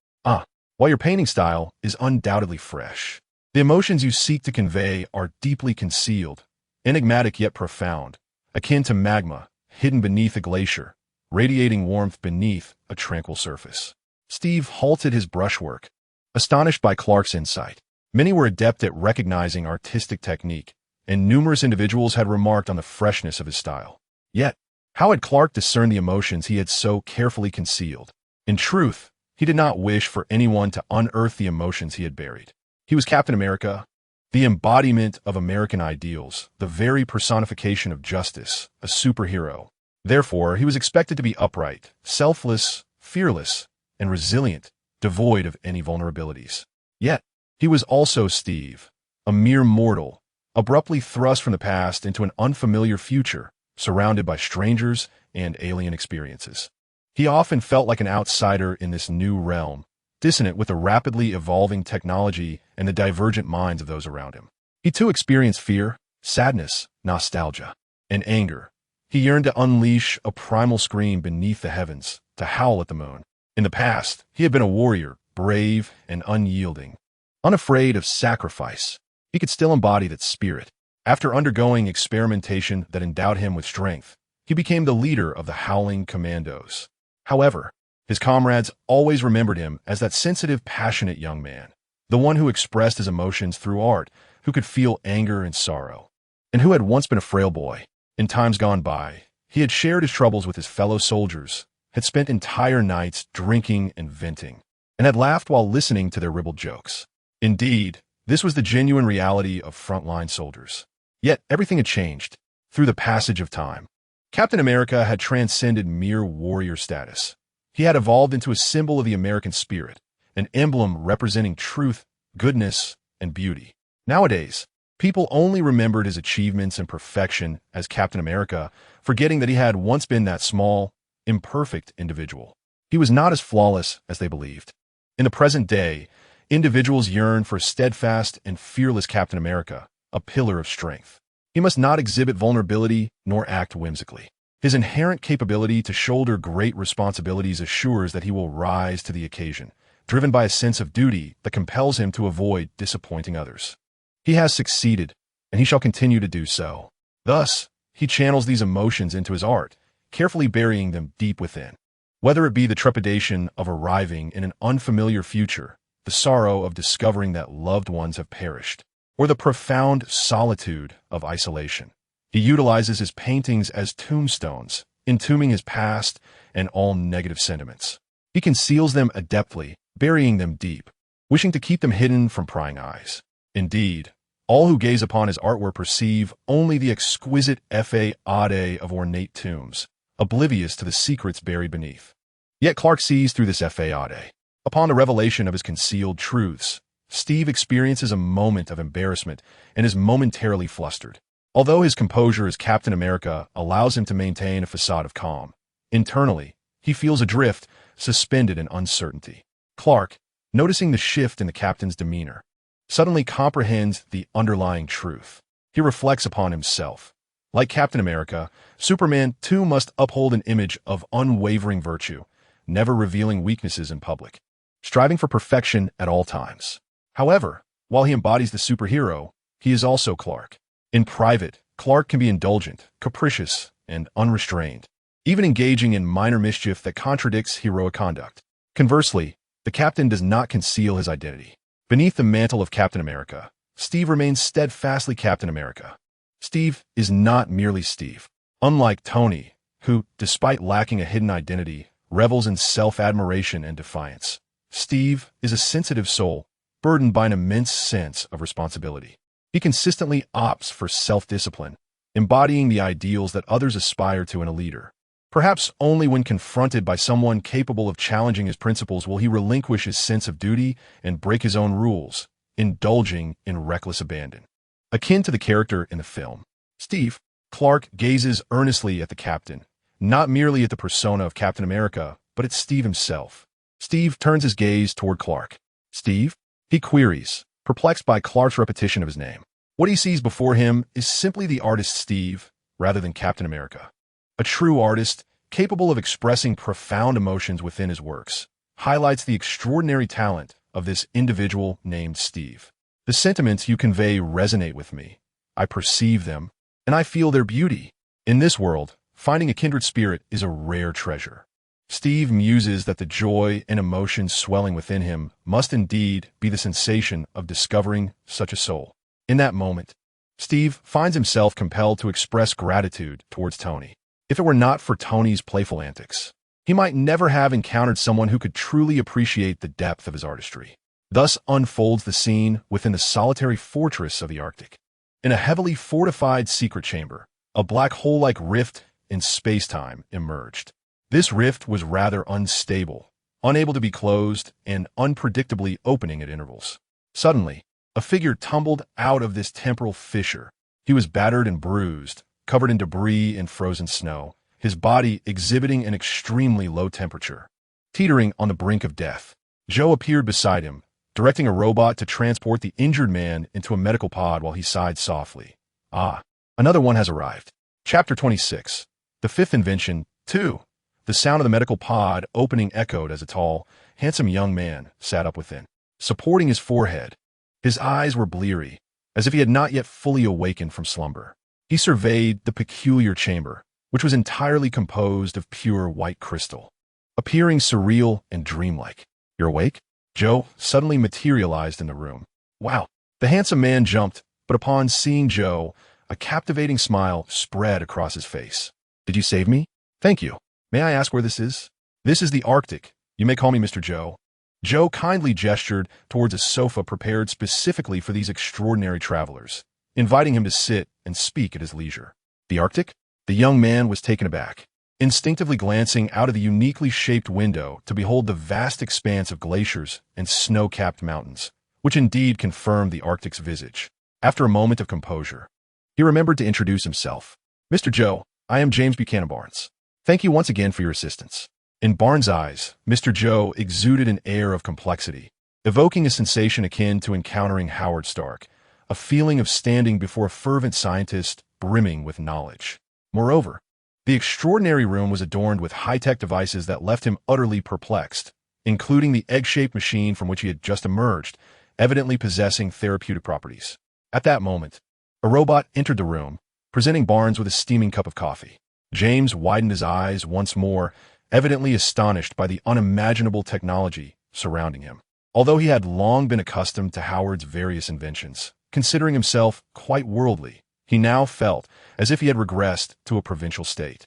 While your painting style is undoubtedly fresh, the emotions you seek to convey are deeply concealed, enigmatic yet profound, akin to magma hidden beneath a glacier, radiating warmth beneath a tranquil surface. Steve halted his brushwork, astonished by Clark's insight. Many were adept at recognizing artistic technique, and numerous individuals had remarked on the freshness of his style. Yet, how had Clark discerned the emotions he had so carefully concealed? In truth, he did not wish for anyone to unearth the emotions he had buried. He was Captain America, the embodiment of American ideals, the very personification of justice, a superhero. Therefore, he was expected to be upright, selfless, fearless, and resilient, devoid of any vulnerabilities. Yet, he was also Steve, a mere mortal, abruptly thrust from the past into an unfamiliar future, surrounded by strangers and alien experiences. He often felt like an outsider in this new realm, dissonant with the rapidly evolving technology and the divergent minds of those around him. He too experienced fear, sadness, nostalgia, and anger. He yearned to unleash a primal scream beneath the heavens, to howl at the moon. In the past, he had been a warrior, brave and unyielding. Unafraid of sacrifice, he could still embody that spirit. After undergoing experimentation that endowed him with strength, he became the leader of the Howling Commandos. However, his comrades always remembered him as that sensitive, passionate young man, the one who expressed his emotions through art, who could feel anger and sorrow, and who had once been a frail boy. In times gone by, he had shared his troubles with his fellow soldiers, had spent entire nights drinking and venting, and had laughed while listening to their ribald jokes. Indeed, this was the genuine reality of frontline soldiers. Yet everything had changed through the passage of time. Captain America had transcended mere warrior status. He had evolved into a symbol of the American spirit, an emblem representing truth, goodness, and beauty. Nowadays, people only remembered his achievements and perfection as Captain America, forgetting that he had once been that small, imperfect individual. He was not as flawless as they believed. In the present day, individuals yearn for a steadfast and fearless Captain America, a pillar of strength. He must not exhibit vulnerability nor act whimsically. His inherent capability to shoulder great responsibilities assures that he will rise to the occasion, driven by a sense of duty that compels him to avoid disappointing others. He has succeeded, and he shall continue to do so. Thus, he channels these emotions into his art, carefully burying them deep within. Whether it be the trepidation of arriving in an unfamiliar future, the sorrow of discovering that loved ones have perished, or the profound solitude of isolation, he utilizes his paintings as tombstones, entombing his past and all negative sentiments. He conceals them adeptly, burying them deep, wishing to keep them hidden from prying eyes. Indeed, all who gaze upon his artwork perceive only the exquisite facade of ornate tombs, oblivious to the secrets buried beneath. Yet Clark sees through this facade. Upon the revelation of his concealed truths, Steve experiences a moment of embarrassment and is momentarily flustered. Although his composure as Captain America allows him to maintain a facade of calm, internally, he feels adrift, suspended in uncertainty. Clark, noticing the shift in the captain's demeanor, suddenly comprehends the underlying truth. He reflects upon himself. Like Captain America, Superman too must uphold an image of unwavering virtue, never revealing weaknesses in public, striving for perfection at all times. However, while he embodies the superhero, he is also Clark. In private, Clark can be indulgent, capricious, and unrestrained, even engaging in minor mischief that contradicts heroic conduct. Conversely, the captain does not conceal his identity. Beneath the mantle of Captain America, Steve remains steadfastly Captain America. Steve is not merely Steve. Unlike Tony, who, despite lacking a hidden identity, revels in self-admiration and defiance, Steve is a sensitive soul, burdened by an immense sense of responsibility. He consistently opts for self-discipline, embodying the ideals that others aspire to in a leader. Perhaps only when confronted by someone capable of challenging his principles will he relinquish his sense of duty and break his own rules, indulging in reckless abandon. Akin to the character in the film, Steve, Clark gazes earnestly at the captain, not merely at the persona of Captain America, but at Steve himself. Steve turns his gaze toward Clark. "Steve?" he queries, perplexed by Clark's repetition of his name. What he sees before him is simply the artist Steve, rather than Captain America. A true artist, capable of expressing profound emotions within his works, highlights the extraordinary talent of this individual named Steve. "The sentiments you convey resonate with me. I perceive them, and I feel their beauty. In this world, finding a kindred spirit is a rare treasure." Steve muses that the joy and emotion swelling within him must indeed be the sensation of discovering such a soul. In that moment, Steve finds himself compelled to express gratitude towards Tony. If it were not for Tony's playful antics, he might never have encountered someone who could truly appreciate the depth of his artistry. Thus unfolds the scene within the solitary fortress of the Arctic. In a heavily fortified secret chamber, a black hole-like rift in space-time emerged. This rift was rather unstable, unable to be closed, and unpredictably opening at intervals. Suddenly, a figure tumbled out of this temporal fissure. He was battered and bruised, covered in debris and frozen snow, his body exhibiting an extremely low temperature. Teetering on the brink of death, Joe appeared beside him, directing a robot to transport the injured man into a medical pod while he sighed softly. "Ah, another one has arrived." Chapter 26. The fifth invention, 2. The sound of the medical pod opening echoed as a tall, handsome young man sat up within, supporting his forehead. His eyes were bleary, as if he had not yet fully awakened from slumber. He surveyed the peculiar chamber, which was entirely composed of pure white crystal, appearing surreal and dreamlike. "You're awake?" Joe suddenly materialized in the room. "Wow!" The handsome man jumped, but upon seeing Joe, a captivating smile spread across his face. "Did you save me?" "Thank you. May I ask where this is?" "This is the Arctic. You may call me Mr. Joe." Joe kindly gestured towards a sofa prepared specifically for these extraordinary travelers, inviting him to sit and speak at his leisure. "The Arctic?" The young man was taken aback, instinctively glancing out of the uniquely shaped window to behold the vast expanse of glaciers and snow-capped mountains, which indeed confirmed the Arctic's visage. After a moment of composure, he remembered to introduce himself. "Mr. Joe, I am James Buchanan Barnes. Thank you once again for your assistance." In Barnes' eyes, Mr. Joe exuded an air of complexity, evoking a sensation akin to encountering Howard Stark, a feeling of standing before a fervent scientist brimming with knowledge. Moreover, the extraordinary room was adorned with high-tech devices that left him utterly perplexed, including the egg-shaped machine from which he had just emerged, evidently possessing therapeutic properties. At that moment, a robot entered the room, presenting Barnes with a steaming cup of coffee. James widened his eyes once more, evidently astonished by the unimaginable technology surrounding him. Although he had long been accustomed to Howard's various inventions, considering himself quite worldly, he now felt as if he had regressed to a provincial state.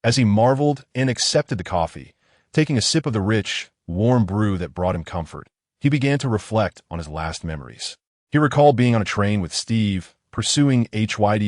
As he marveled and accepted the coffee, taking a sip of the rich, warm brew that brought him comfort, he began to reflect on his last memories. He recalled being on a train with Steve, pursuing Hyde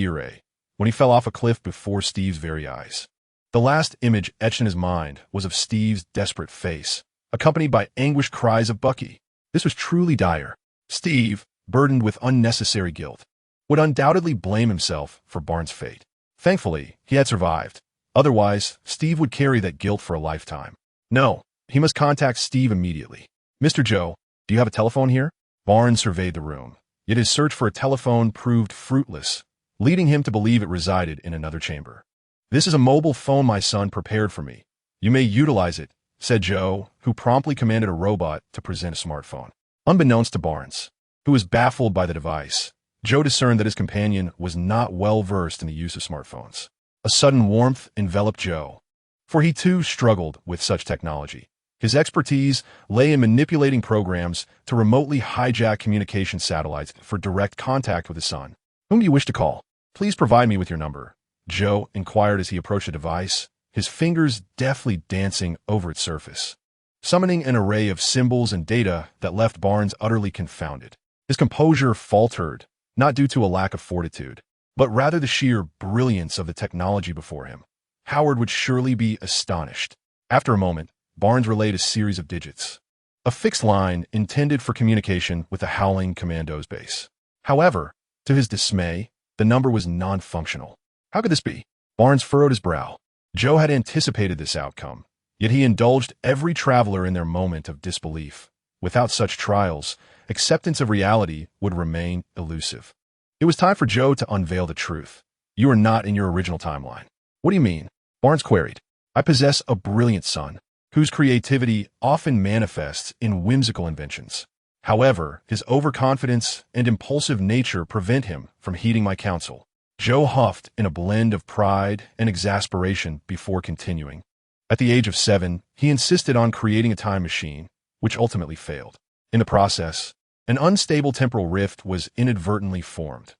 when he fell off a cliff before Steve's very eyes. The last image etched in his mind was of Steve's desperate face, accompanied by anguished cries of Bucky. This was truly dire. Steve, burdened with unnecessary guilt, would undoubtedly blame himself for Barnes' fate. Thankfully, he had survived. Otherwise, Steve would carry that guilt for a lifetime. No, he must contact Steve immediately. Mr. Joe, do you have a telephone here? Barnes surveyed the room, yet his search for a telephone proved fruitless, leading him to believe it resided in another chamber. This is a mobile phone my son prepared for me. You may utilize it, said Joe, who promptly commanded a robot to present a smartphone. Unbeknownst to Barnes, who was baffled by the device, Joe discerned that his companion was not well versed in the use of smartphones. A sudden warmth enveloped Joe, for he too struggled with such technology. His expertise lay in manipulating programs to remotely hijack communication satellites for direct contact with his son. Whom do you wish to call? Please provide me with your number, Joe inquired as he approached the device, his fingers deftly dancing over its surface, summoning an array of symbols and data that left Barnes utterly confounded. His composure faltered, not due to a lack of fortitude, but rather the sheer brilliance of the technology before him. Howard would surely be astonished. After a moment, Barnes relayed a series of digits, a fixed line intended for communication with the Howling Commandos base. However, to his dismay, the number was non-functional. How could this be? Barnes furrowed his brow. Joe had anticipated this outcome, yet he indulged every traveler in their moment of disbelief. Without such trials, acceptance of reality would remain elusive. It was time for Joe to unveil the truth. You are not in your original timeline. What do you mean? Barnes queried. I possess a brilliant son, whose creativity often manifests in whimsical inventions. However, his overconfidence and impulsive nature prevent him from heeding my counsel. Joe huffed in a blend of pride and exasperation before continuing. At the age of 7, he insisted on creating a time machine, which ultimately failed. In the process, an unstable temporal rift was inadvertently formed,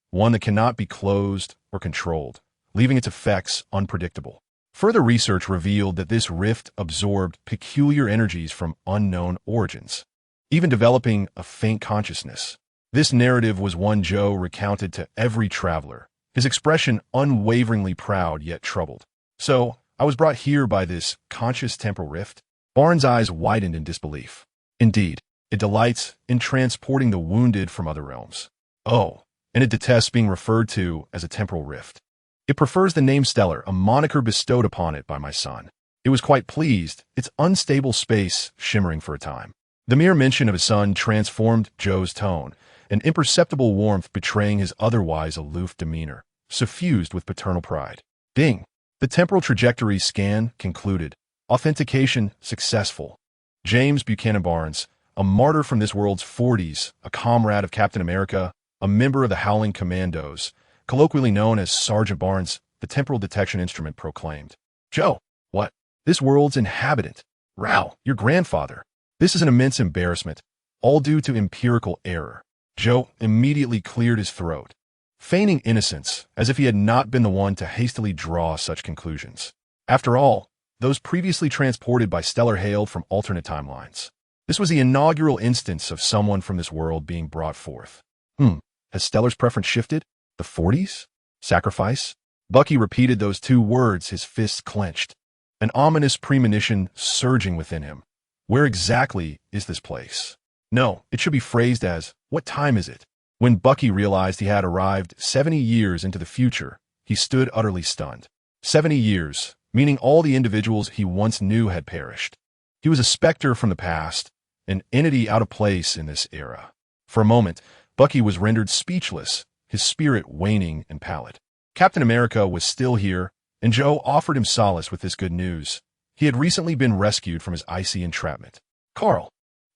one that cannot be closed or controlled, leaving its effects unpredictable. Further research revealed that this rift absorbed peculiar energies from unknown origins, even developing a faint consciousness. This narrative was one Joe recounted to every traveler, his expression unwaveringly proud yet troubled. So, I was brought here by this conscious temporal rift? Barnes' eyes widened in disbelief. Indeed, it delights in transporting the wounded from other realms. Oh, and it detests being referred to as a temporal rift. It prefers the name Stellar, a moniker bestowed upon it by my son. It was quite pleased, its unstable space shimmering for a time. The mere mention of his son transformed Joe's tone, an imperceptible warmth betraying his otherwise aloof demeanor, suffused with paternal pride. Ding! The temporal trajectory scan concluded. Authentication successful. James Buchanan Barnes, a martyr from this world's 40s, a comrade of Captain America, a member of the Howling Commandos, colloquially known as Sergeant Barnes, the temporal detection instrument proclaimed. Joe, what? This world's inhabitant. Row, your grandfather. This is an immense embarrassment, all due to empirical error. Joe immediately cleared his throat, feigning innocence as if he had not been the one to hastily draw such conclusions. After all, those previously transported by Stellar hailed from alternate timelines. This was the inaugural instance of someone from this world being brought forth. Has Stellar's preference shifted? The 40s? Sacrifice? Bucky repeated those two words, his fists clenched, an ominous premonition surging within him. Where exactly is this place? No, it should be phrased as, what time is it? When Bucky realized he had arrived 70 years into the future, he stood utterly stunned. 70 years, meaning all the individuals he once knew had perished. He was a specter from the past, an entity out of place in this era. For a moment, Bucky was rendered speechless, his spirit waning and pallid. Captain America was still here, and Joe offered him solace with this good news. He had recently been rescued from his icy entrapment. Carl,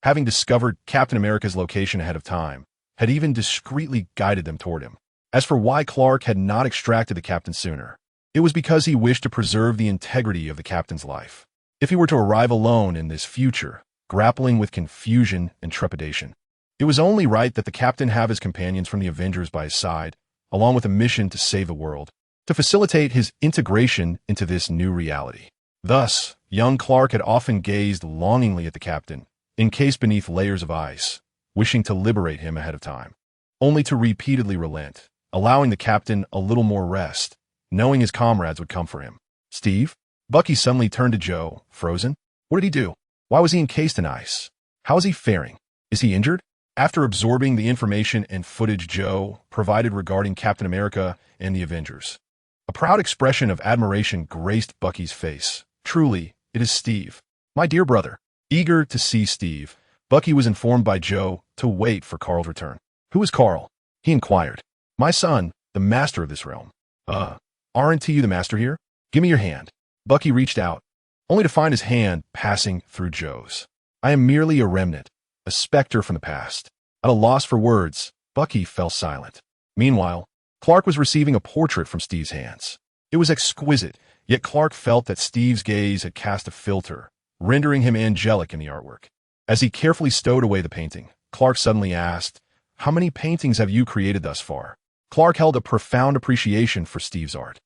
having discovered Captain America's location ahead of time, had even discreetly guided them toward him. As for why Clark had not extracted the captain sooner, it was because he wished to preserve the integrity of the captain's life. If he were to arrive alone in this future, grappling with confusion and trepidation, it was only right that the captain have his companions from the Avengers by his side, along with a mission to save the world, to facilitate his integration into this new reality. Thus, young Clark had often gazed longingly at the captain, encased beneath layers of ice, wishing to liberate him ahead of time. only to repeatedly relent, allowing the captain a little more rest, knowing his comrades would come for him. Steve? Bucky suddenly turned to Joe, frozen. What did he do? Why was he encased in ice? How is he faring? Is he injured? After absorbing the information and footage Joe provided regarding Captain America and the Avengers, a proud expression of admiration graced Bucky's face. Truly, it is Steve. My dear brother. Eager to see Steve, Bucky was informed by Joe to wait for Carl's return. Who is Carl? He inquired. My son, the master of this realm. Aren't you the master here? Give me your hand. Bucky reached out, only to find his hand passing through Joe's. I am merely a remnant, a specter from the past. At a loss for words, Bucky fell silent. Meanwhile, Clark was receiving a portrait from Steve's hands. It was exquisite, yet Clark felt that Steve's gaze had cast a filter, rendering him angelic in the artwork. As he carefully stowed away the painting, Clark suddenly asked, How many paintings have you created thus far? Clark held a profound appreciation for Steve's art,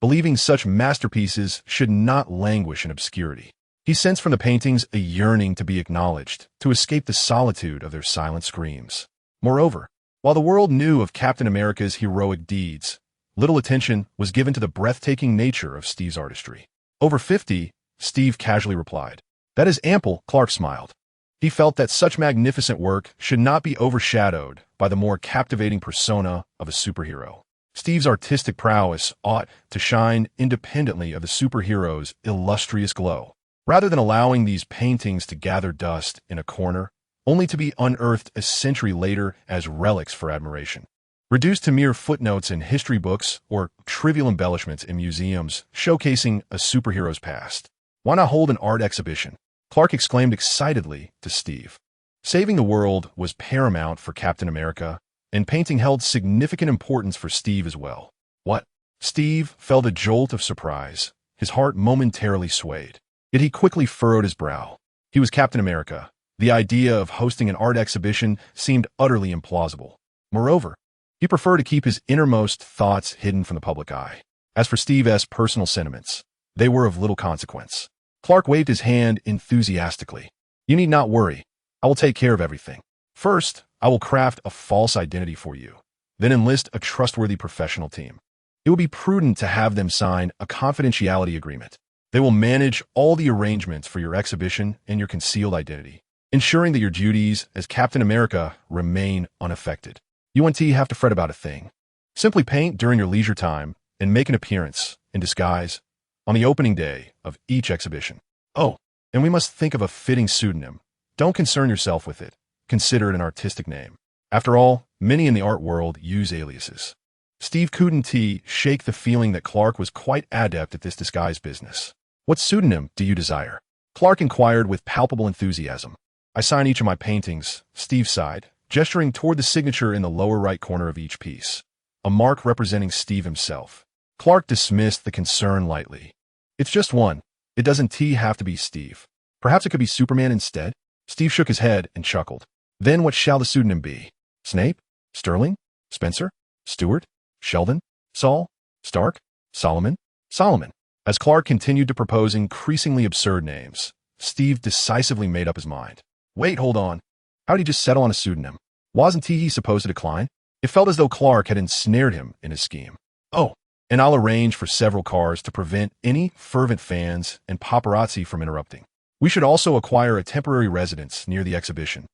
believing such masterpieces should not languish in obscurity. He sensed from the paintings a yearning to be acknowledged, to escape the solitude of their silent screams. Moreover, while the world knew of Captain America's heroic deeds, little attention was given to the breathtaking nature of Steve's artistry. Over 50, Steve casually replied. That is ample, Clark smiled. He felt that such magnificent work should not be overshadowed by the more captivating persona of a superhero. Steve's artistic prowess ought to shine independently of the superhero's illustrious glow, rather than allowing these paintings to gather dust in a corner, only to be unearthed a century later as relics for admiration. Reduced to mere footnotes in history books or trivial embellishments in museums showcasing a superhero's past. Why not hold an art exhibition? Clark exclaimed excitedly to Steve. Saving the world was paramount for Captain America, and painting held significant importance for Steve as well. What? Steve felt a jolt of surprise. His heart momentarily swayed. Yet he quickly furrowed his brow. He was Captain America. The idea of hosting an art exhibition seemed utterly implausible. Moreover, he preferred to keep his innermost thoughts hidden from the public eye. As for Steve's personal sentiments, they were of little consequence. Clark waved his hand enthusiastically. You need not worry. I will take care of everything. First, I will craft a false identity for you, then enlist a trustworthy professional team. It will be prudent to have them sign a confidentiality agreement. They will manage all the arrangements for your exhibition and your concealed identity, ensuring that your duties as Captain America remain unaffected. You won't have to fret about a thing. Simply paint during your leisure time and make an appearance, in disguise, on the opening day of each exhibition. Oh, and we must think of a fitting pseudonym. Don't concern yourself with it. Consider it an artistic name. After all, many in the art world use aliases. Steve couldn't shake the feeling that Clark was quite adept at this disguise business. What pseudonym do you desire? Clark inquired with palpable enthusiasm. I sign each of my paintings, Steve sighed, gesturing toward the signature in the lower right corner of each piece, a mark representing Steve himself. Clark dismissed the concern lightly. It's just one. It doesn't have to be Steve. Perhaps it could be Superman instead? Steve shook his head and chuckled. Then what shall the pseudonym be? Snape? Sterling? Spencer? Stewart? Sheldon? Saul? Stark? Solomon? Solomon. As Clark continued to propose increasingly absurd names, Steve decisively made up his mind. Wait, hold on. How'd he just settle on a pseudonym? Wasn't he supposed to decline? It felt as though Clark had ensnared him in his scheme. Oh, and I'll arrange for several cars to prevent any fervent fans and paparazzi from interrupting. We should also acquire a temporary residence near the exhibition,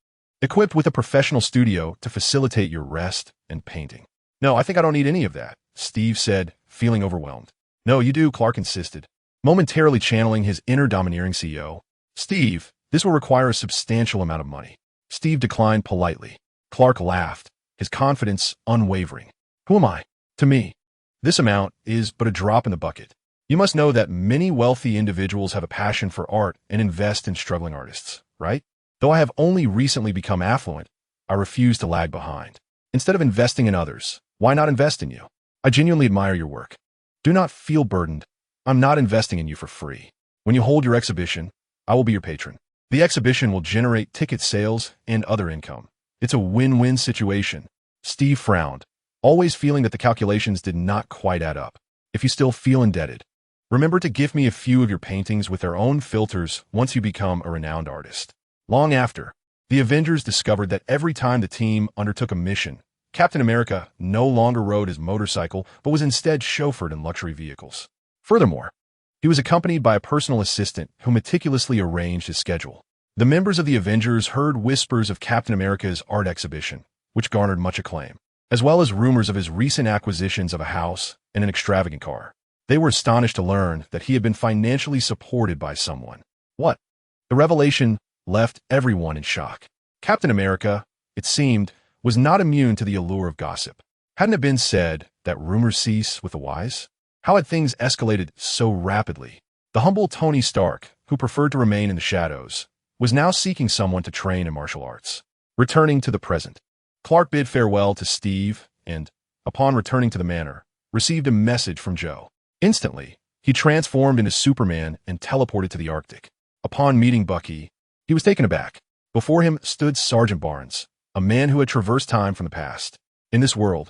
equipped with a professional studio to facilitate your rest and painting. No, I think I don't need any of that, Steve said, feeling overwhelmed. No, you do, Clark insisted, momentarily channeling his inner domineering CEO. Steve, this will require a substantial amount of money. Steve declined politely. Clark laughed, his confidence unwavering. Who am I? To me, this amount is but a drop in the bucket. You must know that many wealthy individuals have a passion for art and invest in struggling artists, right? Though I have only recently become affluent, I refuse to lag behind. Instead of investing in others, why not invest in you? I genuinely admire your work. Do not feel burdened. I'm not investing in you for free. When you hold your exhibition, I will be your patron. The exhibition will generate ticket sales and other income. It's a win-win situation. Steve frowned, always feeling that the calculations did not quite add up. If you still feel indebted, remember to gift me a few of your paintings with their own filters once you become a renowned artist. Long after, the Avengers discovered that every time the team undertook a mission, Captain America no longer rode his motorcycle, but was instead chauffeured in luxury vehicles. Furthermore, he was accompanied by a personal assistant who meticulously arranged his schedule. The members of the Avengers heard whispers of Captain America's art exhibition, which garnered much acclaim, as well as rumors of his recent acquisitions of a house and an extravagant car. They were astonished to learn that he had been financially supported by someone. What? The revelation left everyone in shock. Captain America, it seemed, was not immune to the allure of gossip. Hadn't it been said that rumors cease with the wise? How had things escalated so rapidly? The humble Tony Stark, who preferred to remain in the shadows, was now seeking someone to train in martial arts. Returning to the present, Clark bid farewell to Steve and, upon returning to the manor, received a message from Joe. Instantly, he transformed into Superman and teleported to the Arctic. Upon meeting Bucky, he was taken aback. Before him stood Sergeant Barnes, a man who had traversed time from the past. In this world,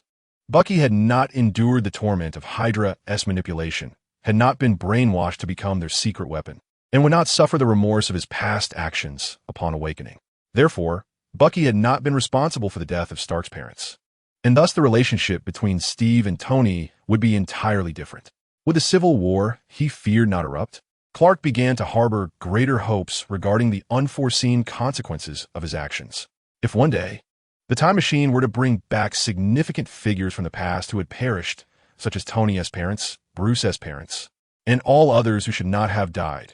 Bucky had not endured the torment of Hydra's manipulation, had not been brainwashed to become their secret weapon, and would not suffer the remorse of his past actions upon awakening. Therefore, Bucky had not been responsible for the death of Stark's parents. And thus the relationship between Steve and Tony would be entirely different. Would the Civil War he feared not erupt? Clark began to harbor greater hopes regarding the unforeseen consequences of his actions. If one day, the time machine were to bring back significant figures from the past who had perished, such as Tony's parents, Bruce's parents, and all others who should not have died,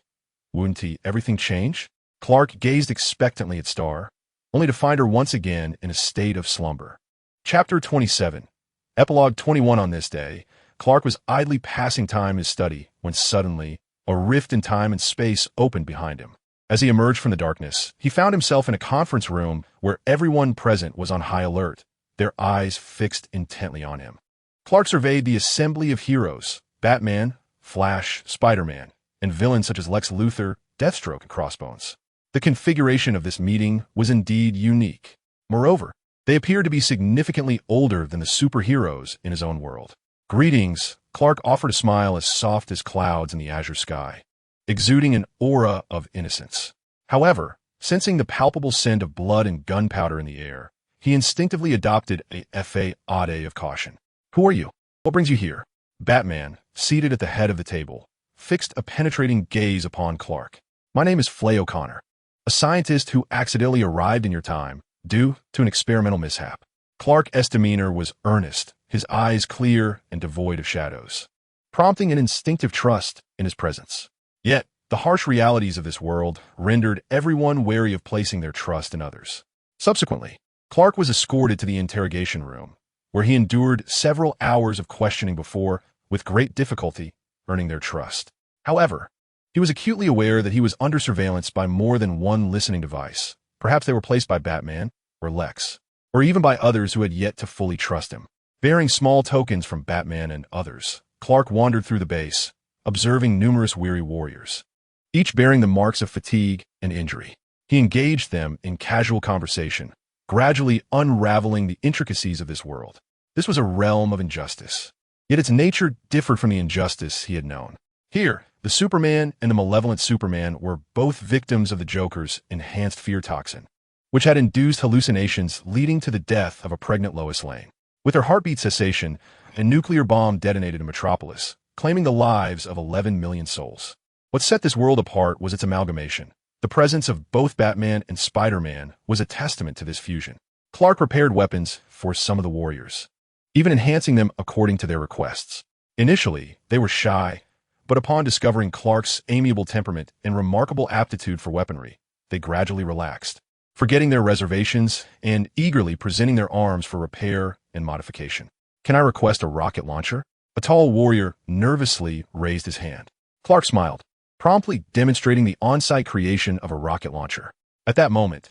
wouldn't everything change? Clark gazed expectantly at Star, only to find her once again in a state of slumber. Chapter 27. Epilogue 21. On this day, Clark was idly passing time in his study when suddenly a rift in time and space opened behind him. As he emerged from the darkness, he found himself in a conference room where everyone present was on high alert, their eyes fixed intently on him. Clark surveyed the assembly of heroes, Batman, Flash, Spider-Man, and villains such as Lex Luthor, Deathstroke, and Crossbones. The configuration of this meeting was indeed unique. Moreover, they appeared to be significantly older than the superheroes in his own world. Greetings, Clark offered a smile as soft as clouds in the azure sky, exuding an aura of innocence. However, sensing the palpable scent of blood and gunpowder in the air, he instinctively adopted a fade of caution. Who are you? What brings you here? Batman, seated at the head of the table, fixed a penetrating gaze upon Clark. My name is Flay O'Connor, a scientist who accidentally arrived in your time due to an experimental mishap. Clark's demeanor was earnest, his eyes clear and devoid of shadows, prompting an instinctive trust in his presence. Yet, the harsh realities of this world rendered everyone wary of placing their trust in others. Subsequently, Clark was escorted to the interrogation room, where he endured several hours of questioning before, with great difficulty, earning their trust. However, he was acutely aware that he was under surveillance by more than one listening device. Perhaps they were placed by Batman, or Lex, or even by others who had yet to fully trust him. Bearing small tokens from Batman and others, Clark wandered through the base, observing numerous weary warriors, each bearing the marks of fatigue and injury. He engaged them in casual conversation, gradually unraveling the intricacies of this world. This was a realm of injustice, yet its nature differed from the injustice he had known. Here, the Superman and the malevolent Superman were both victims of the Joker's enhanced fear toxin, which had induced hallucinations leading to the death of a pregnant Lois Lane. With her heartbeat cessation, a nuclear bomb detonated in Metropolis, claiming the lives of 11 million souls. What set this world apart was its amalgamation. The presence of both Batman and Spider-Man was a testament to this fusion. Clark prepared weapons for some of the warriors, even enhancing them according to their requests. Initially, they were shy, but upon discovering Clark's amiable temperament and remarkable aptitude for weaponry, they gradually relaxed, forgetting their reservations and eagerly presenting their arms for repair and modification. Can I request a rocket launcher? A tall warrior nervously raised his hand. Clark smiled, promptly demonstrating the on-site creation of a rocket launcher. At that moment,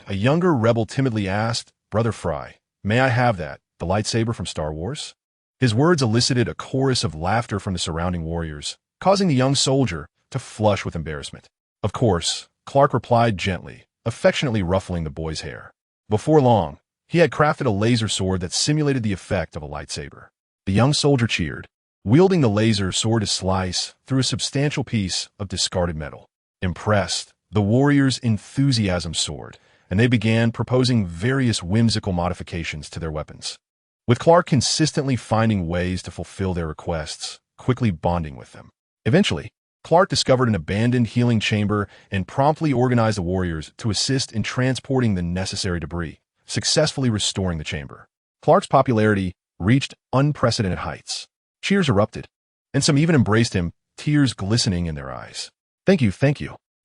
a younger rebel timidly asked, Brother Fry, may I have that, the lightsaber from Star Wars? His words elicited a chorus of laughter from the surrounding warriors, causing the young soldier to flush with embarrassment. Of course, Clark replied gently, affectionately ruffling the boy's hair. Before long, he had crafted a laser sword that simulated the effect of a lightsaber. The young soldier cheered, wielding the laser sword to slice through a substantial piece of discarded metal. Impressed, the warriors' enthusiasm soared, and they began proposing various whimsical modifications to their weapons. with Clark consistently finding ways to fulfill their requests, quickly bonding with them. Eventually, Clark discovered an abandoned healing chamber and promptly organized the warriors to assist in transporting the necessary debris, successfully restoring the chamber. Clark's popularity reached unprecedented heights. Cheers erupted, and some even embraced him, tears glistening in their eyes. Thank you,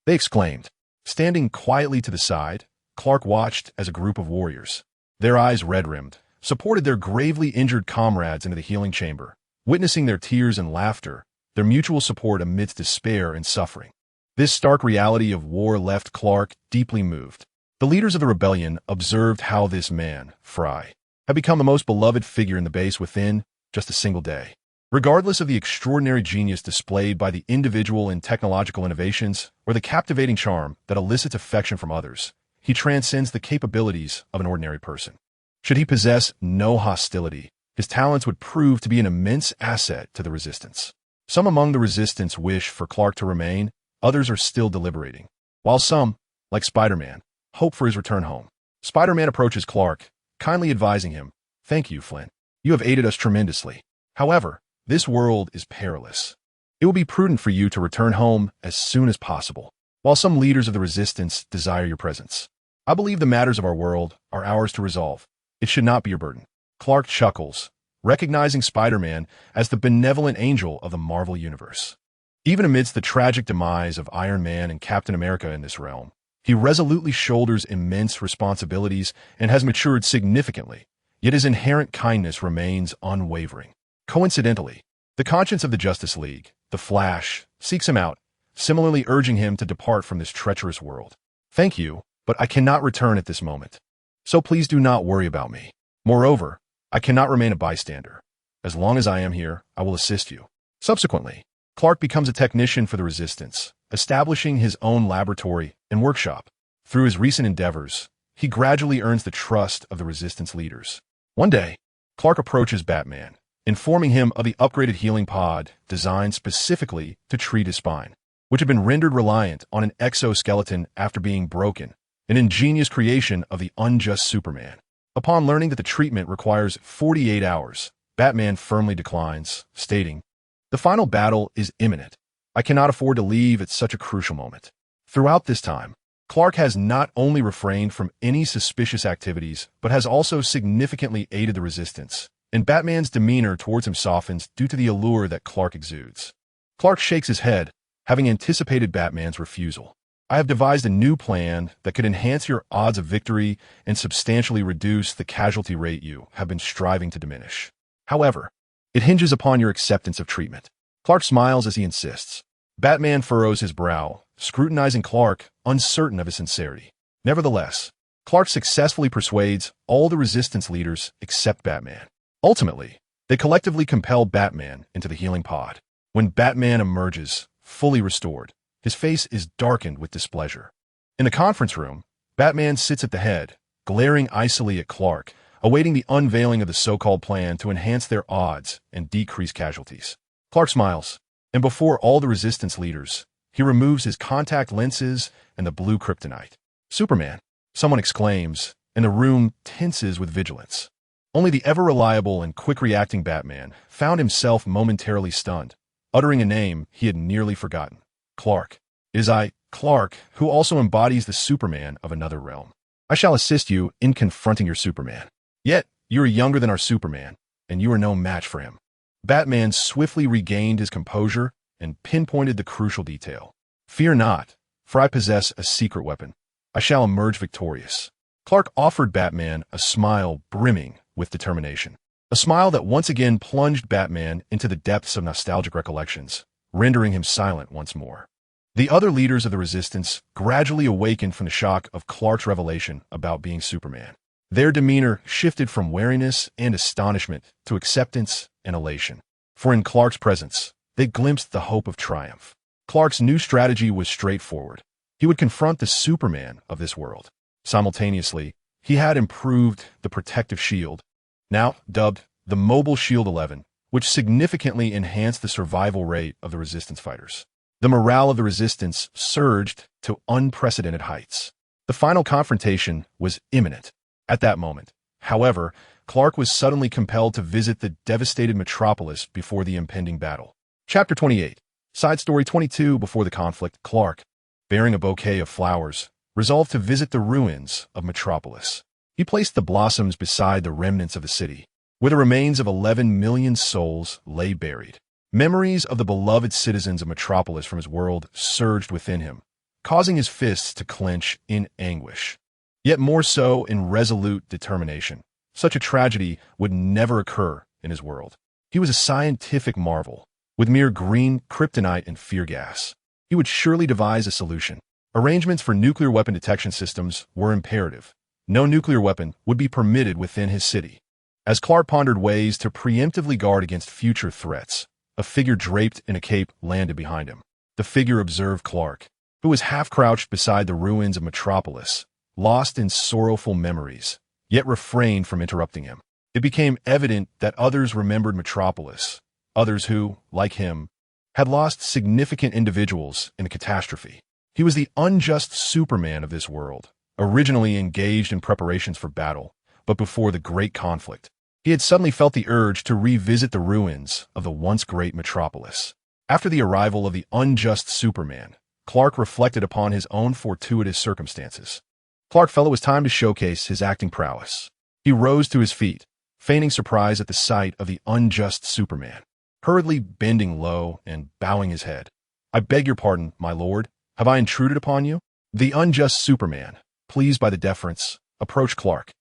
they exclaimed. Standing quietly to the side, Clark watched as a group of warriors, their eyes red-rimmed, supported their gravely injured comrades into the healing chamber, witnessing their tears and laughter, their mutual support amidst despair and suffering. This stark reality of war left Clark deeply moved. The leaders of the rebellion observed how this man, Fry, had become the most beloved figure in the base within just a single day. Regardless of the extraordinary genius displayed by the individual in technological innovations or the captivating charm that elicits affection from others, he transcends the capabilities of an ordinary person. Should he possess no hostility, his talents would prove to be an immense asset to the resistance. Some among the resistance wish for Clark to remain, others are still deliberating, while some, like Spider-Man, hope for his return home. Spider-Man approaches Clark, kindly advising him, "Thank you, Flint. You have aided us tremendously. However, this world is perilous. It will be prudent for you to return home as soon as possible. While some leaders of the resistance desire your presence, I believe the matters of our world are ours to resolve. It should not be your burden." Clark chuckles, recognizing Spider-Man as the benevolent angel of the Marvel Universe. Even amidst the tragic demise of Iron Man and Captain America in this realm, he resolutely shoulders immense responsibilities and has matured significantly, yet his inherent kindness remains unwavering. Coincidentally, the conscience of the Justice League, the Flash, seeks him out, similarly urging him to depart from this treacherous world. "Thank you, but I cannot return at this moment. So please do not worry about me. Moreover, I cannot remain a bystander. As long as I am here, I will assist you." Subsequently, Clark becomes a technician for the resistance, establishing his own laboratory and workshop. Through his recent endeavors, he gradually earns the trust of the resistance leaders. One day, Clark approaches Batman, informing him of the upgraded healing pod designed specifically to treat his spine, which had been rendered reliant on an exoskeleton after being broken, an ingenious creation of the unjust Superman. Upon learning that the treatment requires 48 hours, Batman firmly declines, stating, "The final battle is imminent. I cannot afford to leave at such a crucial moment." Throughout this time, Clark has not only refrained from any suspicious activities, but has also significantly aided the resistance, and Batman's demeanor towards him softens due to the allure that Clark exudes. Clark shakes his head, having anticipated Batman's refusal. "I have devised a new plan that could enhance your odds of victory and substantially reduce the casualty rate you have been striving to diminish. However, it hinges upon your acceptance of treatment." Clark smiles as he insists. Batman furrows his brow, scrutinizing Clark, uncertain of his sincerity. Nevertheless, Clark successfully persuades all the resistance leaders except Batman. Ultimately, they collectively compel Batman into the healing pod. When Batman emerges, fully restored, his face is darkened with displeasure. In the conference room, Batman sits at the head, glaring icily at Clark, awaiting the unveiling of the so-called plan to enhance their odds and decrease casualties. Clark smiles, and before all the resistance leaders, he removes his contact lenses and the blue kryptonite. "Superman," someone exclaims, and the room tenses with vigilance. Only the ever-reliable and quick-reacting Batman found himself momentarily stunned, uttering a name he had nearly forgotten. "Clark. It is I, Clark, who also embodies the Superman of another realm. I shall assist you in confronting your Superman. Yet, you are younger than our Superman, and you are no match for him." Batman swiftly regained his composure and pinpointed the crucial detail. "Fear not, for I possess a secret weapon. I shall emerge victorious." Clark offered Batman a smile brimming with determination. A smile that once again plunged Batman into the depths of nostalgic recollections, rendering him silent once more. The other leaders of the resistance gradually awakened from the shock of Clark's revelation about being Superman. Their demeanor shifted from wariness and astonishment to acceptance and elation. For in Clark's presence, they glimpsed the hope of triumph. Clark's new strategy was straightforward. He would confront the Superman of this world. Simultaneously, he had improved the protective shield, now dubbed the Mobile Shield 11, which significantly enhanced the survival rate of the resistance fighters. The morale of the resistance surged to unprecedented heights. The final confrontation was imminent. At that moment, however, Clark was suddenly compelled to visit the devastated metropolis before the impending battle. Chapter 28. Side Story 22. Before the conflict, Clark, bearing a bouquet of flowers, resolved to visit the ruins of Metropolis. He placed the blossoms beside the remnants of the city, where the remains of 11 million souls lay buried. Memories of the beloved citizens of Metropolis from his world surged within him, causing his fists to clench in anguish, yet more so in resolute determination. Such a tragedy would never occur in his world. He was a scientific marvel, with mere green kryptonite and fear gas. He would surely devise a solution. Arrangements for nuclear weapon detection systems were imperative. No nuclear weapon would be permitted within his city. As Clark pondered ways to preemptively guard against future threats, a figure draped in a cape landed behind him. The figure observed Clark, who was half-crouched beside the ruins of Metropolis, lost in sorrowful memories, yet refrained from interrupting him. It became evident that others remembered Metropolis, others who, like him, had lost significant individuals in the catastrophe. He was the unjust Superman of this world, originally engaged in preparations for battle, but before the great conflict, he had suddenly felt the urge to revisit the ruins of the once great Metropolis. After the arrival of the unjust Superman, Clark reflected upon his own fortuitous circumstances. Clark felt it was time to showcase his acting prowess. He rose to his feet, feigning surprise at the sight of the unjust Superman, hurriedly bending low and bowing his head. "I beg your pardon, my lord. Have I intruded upon you?" The unjust Superman, pleased by the deference, approached Clark.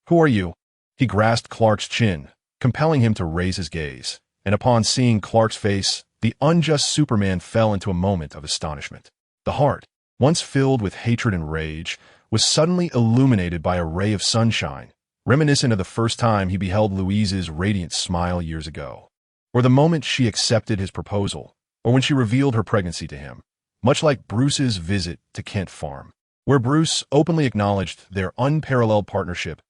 "Who are you?" He grasped Clark's chin, compelling him to raise his gaze, and upon seeing Clark's face, the unjust Superman fell into a moment of astonishment. The heart, once filled with hatred and rage, was suddenly illuminated by a ray of sunshine, reminiscent of the first time he beheld Louise's radiant smile years ago, or the moment she accepted his proposal, or when she revealed her pregnancy to him, much like Bruce's visit to Kent Farm, where Bruce openly acknowledged their unparalleled partnership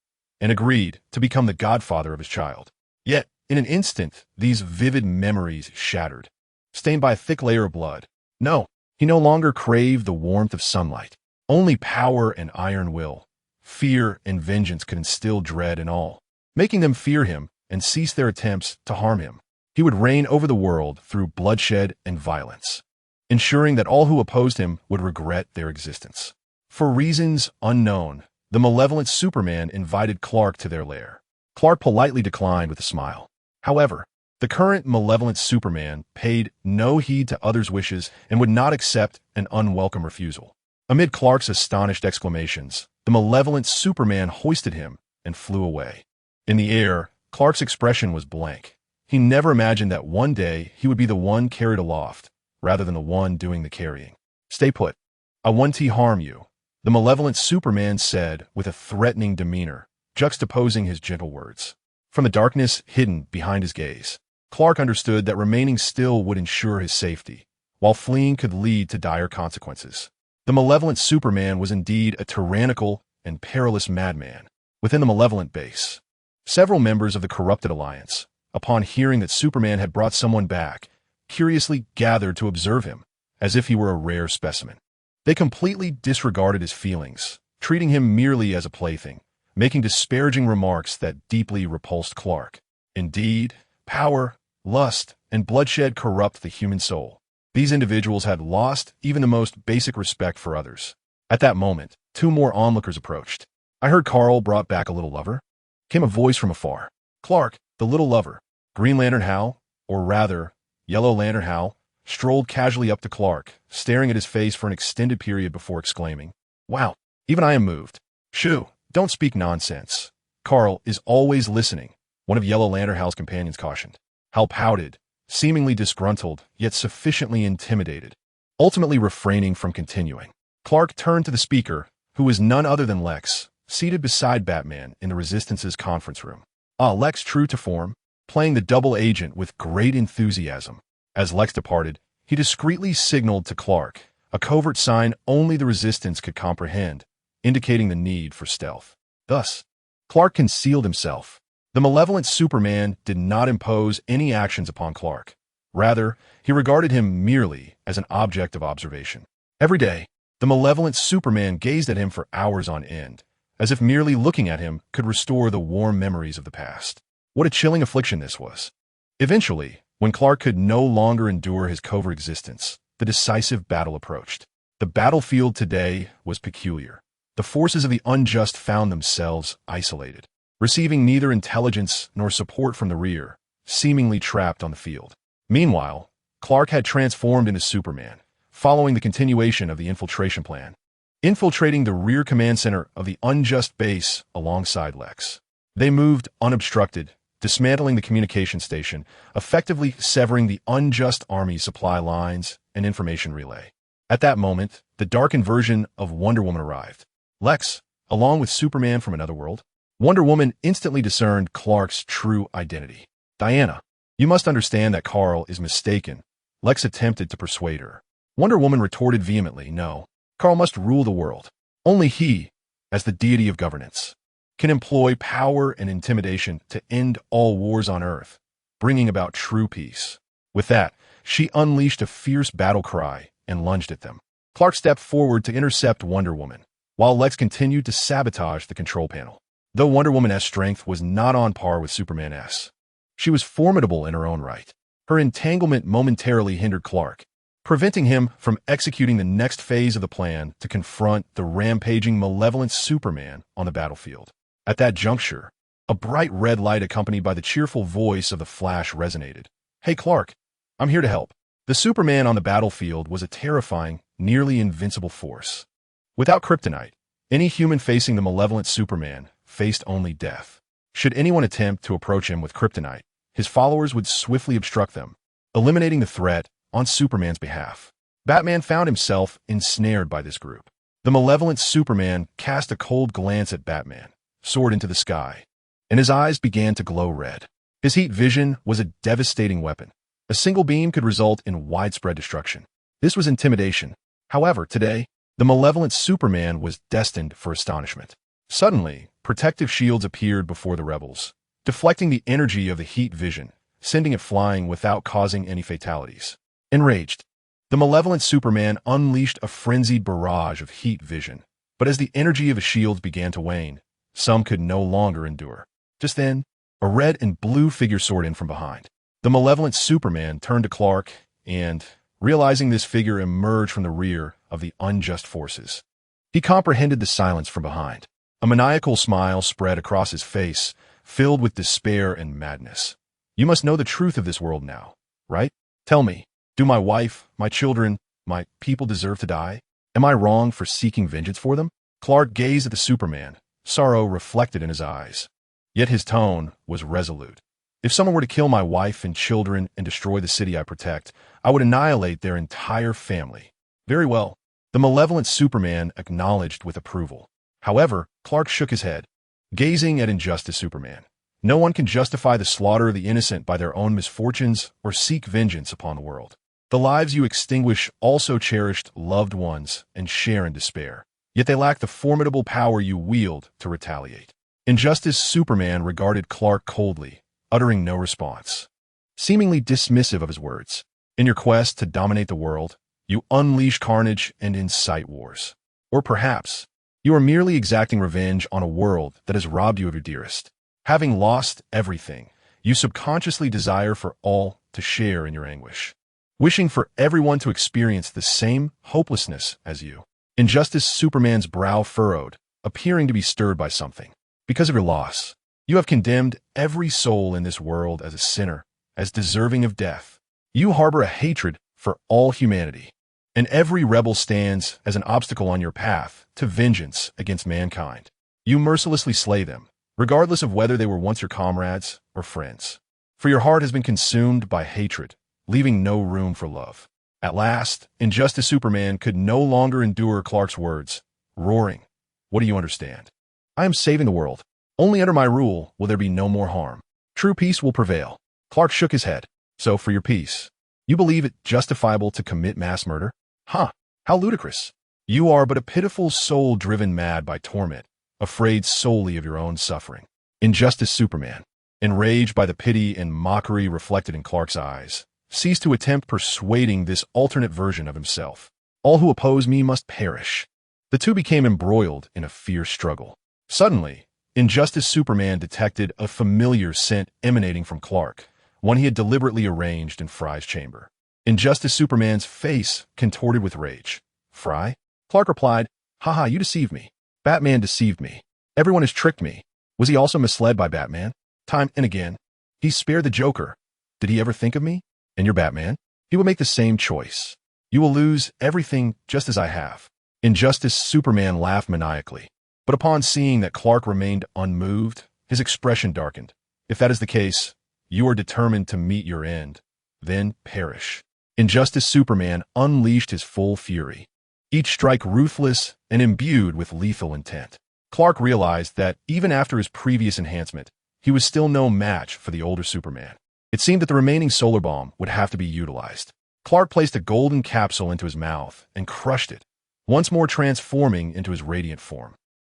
and agreed to become the godfather of his child. Yet, in an instant, these vivid memories shattered, stained by a thick layer of blood. No, he no longer craved the warmth of sunlight. Only power and iron will, fear and vengeance could instill dread in all, making them fear him and cease their attempts to harm him. He would reign over the world through bloodshed and violence, ensuring that all who opposed him would regret their existence. For reasons unknown, the malevolent Superman invited Clark to their lair. Clark politely declined with a smile. However, the current malevolent Superman paid no heed to others' wishes and would not accept an unwelcome refusal. Amid Clark's astonished exclamations, the malevolent Superman hoisted him and flew away. In the air, Clark's expression was blank. He never imagined that one day he would be the one carried aloft, rather than the one doing the carrying. "Stay put. I won't harm you," the malevolent Superman said with a threatening demeanor, juxtaposing his gentle words. From the darkness hidden behind his gaze, Clark understood that remaining still would ensure his safety, while fleeing could lead to dire consequences. The malevolent Superman was indeed a tyrannical and perilous madman. Within the malevolent base, several members of the corrupted alliance, upon hearing that Superman had brought someone back, curiously gathered to observe him, as if he were a rare specimen. They completely disregarded his feelings, treating him merely as a plaything, making disparaging remarks that deeply repulsed Clark. Indeed, power, lust, and bloodshed corrupt the human soul. These individuals had lost even the most basic respect for others. At that moment, two more onlookers approached. "I heard Carl brought back a little lover," came a voice from afar. Clark, the little lover, Green Lantern Hal, or rather, Yellow Lantern Hal, strolled casually up to Clark, staring at his face for an extended period before exclaiming, "Wow, even I am moved." "Shoo, don't speak nonsense. Carl is always listening," one of Yellow Lantern Hal's companions cautioned. Hal pouted, seemingly disgruntled, yet sufficiently intimidated, ultimately refraining from continuing. Clark turned to the speaker, who was none other than Lex, seated beside Batman in the Resistance's conference room. Lex, true to form, playing the double agent with great enthusiasm. As Lex departed, he discreetly signaled to Clark, a covert sign only the Resistance could comprehend, indicating the need for stealth. Thus, Clark concealed himself. The malevolent Superman did not impose any actions upon Clark. Rather, he regarded him merely as an object of observation. Every day, the malevolent Superman gazed at him for hours on end, as if merely looking at him could restore the warm memories of the past. What a chilling affliction this was. Eventually, when Clark could no longer endure his covert existence, the decisive battle approached. The battlefield today was peculiar. The forces of the unjust found themselves isolated, receiving neither intelligence nor support from the rear, seemingly trapped on the field. Meanwhile, Clark had transformed into Superman, following the continuation of the infiltration plan, infiltrating the rear command center of the unjust base alongside Lex. They moved unobstructed, dismantling the communication station, effectively severing the unjust army's supply lines and information relay. At that moment, the darkened version of Wonder Woman arrived. Lex, along with Superman from another world. Wonder Woman instantly discerned Clark's true identity. "Diana, you must understand that Carl is mistaken," Lex attempted to persuade her. Wonder Woman retorted vehemently, "No, Carl must rule the world. Only he, as the deity of governance, can employ power and intimidation to end all wars on Earth, bringing about true peace." With that, she unleashed a fierce battle cry and lunged at them. Clark stepped forward to intercept Wonder Woman, while Lex continued to sabotage the control panel. Though Wonder Woman's strength was not on par with Superman's, she was formidable in her own right. Her entanglement momentarily hindered Clark, preventing him from executing the next phase of the plan to confront the rampaging, malevolent Superman on the battlefield. At that juncture, a bright red light accompanied by the cheerful voice of the Flash resonated. "Hey Clark, I'm here to help." The Superman on the battlefield was a terrifying, nearly invincible force. Without kryptonite, any human facing the malevolent Superman faced only death. Should anyone attempt to approach him with kryptonite, his followers would swiftly obstruct them, eliminating the threat on Superman's behalf. Batman found himself ensnared by this group. The malevolent Superman cast a cold glance at Batman, soared into the sky, and his eyes began to glow red. His heat vision was a devastating weapon. A single beam could result in widespread destruction. This was intimidation. However, today, the malevolent Superman was destined for astonishment. Suddenly, protective shields appeared before the rebels, deflecting the energy of the heat vision, sending it flying without causing any fatalities. Enraged, the malevolent Superman unleashed a frenzied barrage of heat vision. But as the energy of his shields began to wane, some could no longer endure. Just then, a red and blue figure soared in from behind. The malevolent Superman turned to Clark and, realizing this figure emerged from the rear of the unjust forces, he comprehended the silence from behind. A maniacal smile spread across his face, filled with despair and madness. "You must know the truth of this world now, right? Tell me, do my wife, my children, my people deserve to die? Am I wrong for seeking vengeance for them?" Clark gazed at the Superman, sorrow reflected in his eyes. Yet his tone was resolute. "If someone were to kill my wife and children and destroy the city I protect, I would annihilate their entire family." "Very well," the malevolent Superman acknowledged with approval. However, Clark shook his head, gazing at Injustice Superman. "No one can justify the slaughter of the innocent by their own misfortunes or seek vengeance upon the world. The lives you extinguish also cherished loved ones and share in despair, yet they lack the formidable power you wield to retaliate." Injustice Superman regarded Clark coldly, uttering no response, seemingly dismissive of his words. "In your quest to dominate the world, you unleash carnage and incite wars. Or perhaps, you are merely exacting revenge on a world that has robbed you of your dearest. Having lost everything, you subconsciously desire for all to share in your anguish, wishing for everyone to experience the same hopelessness as you." Injustice Superman's brow furrowed, appearing to be stirred by something. "Because of your loss, you have condemned every soul in this world as a sinner, as deserving of death. You harbor a hatred for all humanity, and every rebel stands as an obstacle on your path to vengeance against mankind. You mercilessly slay them, regardless of whether they were once your comrades or friends. For your heart has been consumed by hatred, leaving no room for love." At last, Injustice Superman could no longer endure Clark's words, roaring, "What do you understand? I am saving the world. Only under my rule will there be no more harm. True peace will prevail." Clark shook his head. "So for your peace, you believe it justifiable to commit mass murder? Huh, how ludicrous. You are but a pitiful soul driven mad by torment, afraid solely of your own suffering." Injustice Superman, enraged by the pity and mockery reflected in Clark's eyes, ceased to attempt persuading this alternate version of himself. "All who oppose me must perish." The two became embroiled in a fierce struggle. Suddenly, Injustice Superman detected a familiar scent emanating from Clark, one he had deliberately arranged in Fry's chamber. Injustice Superman's face contorted with rage. Fry? Clark replied, haha, you deceived me. Batman deceived me. Everyone has tricked me. Was he also misled by Batman? Time and again. He spared the Joker. Did he ever think of me? And you're Batman? He will make the same choice. You will lose everything just as I have. Injustice Superman laughed maniacally. But upon seeing that Clark remained unmoved, his expression darkened. If that is the case, you are determined to meet your end. Then perish. Injustice Superman unleashed his full fury, each strike ruthless and imbued with lethal intent. Clark realized that even after his previous enhancement, he was still no match for the older Superman. It seemed that the remaining solar bomb would have to be utilized. Clark placed a golden capsule into his mouth and crushed it, once more transforming into his radiant form.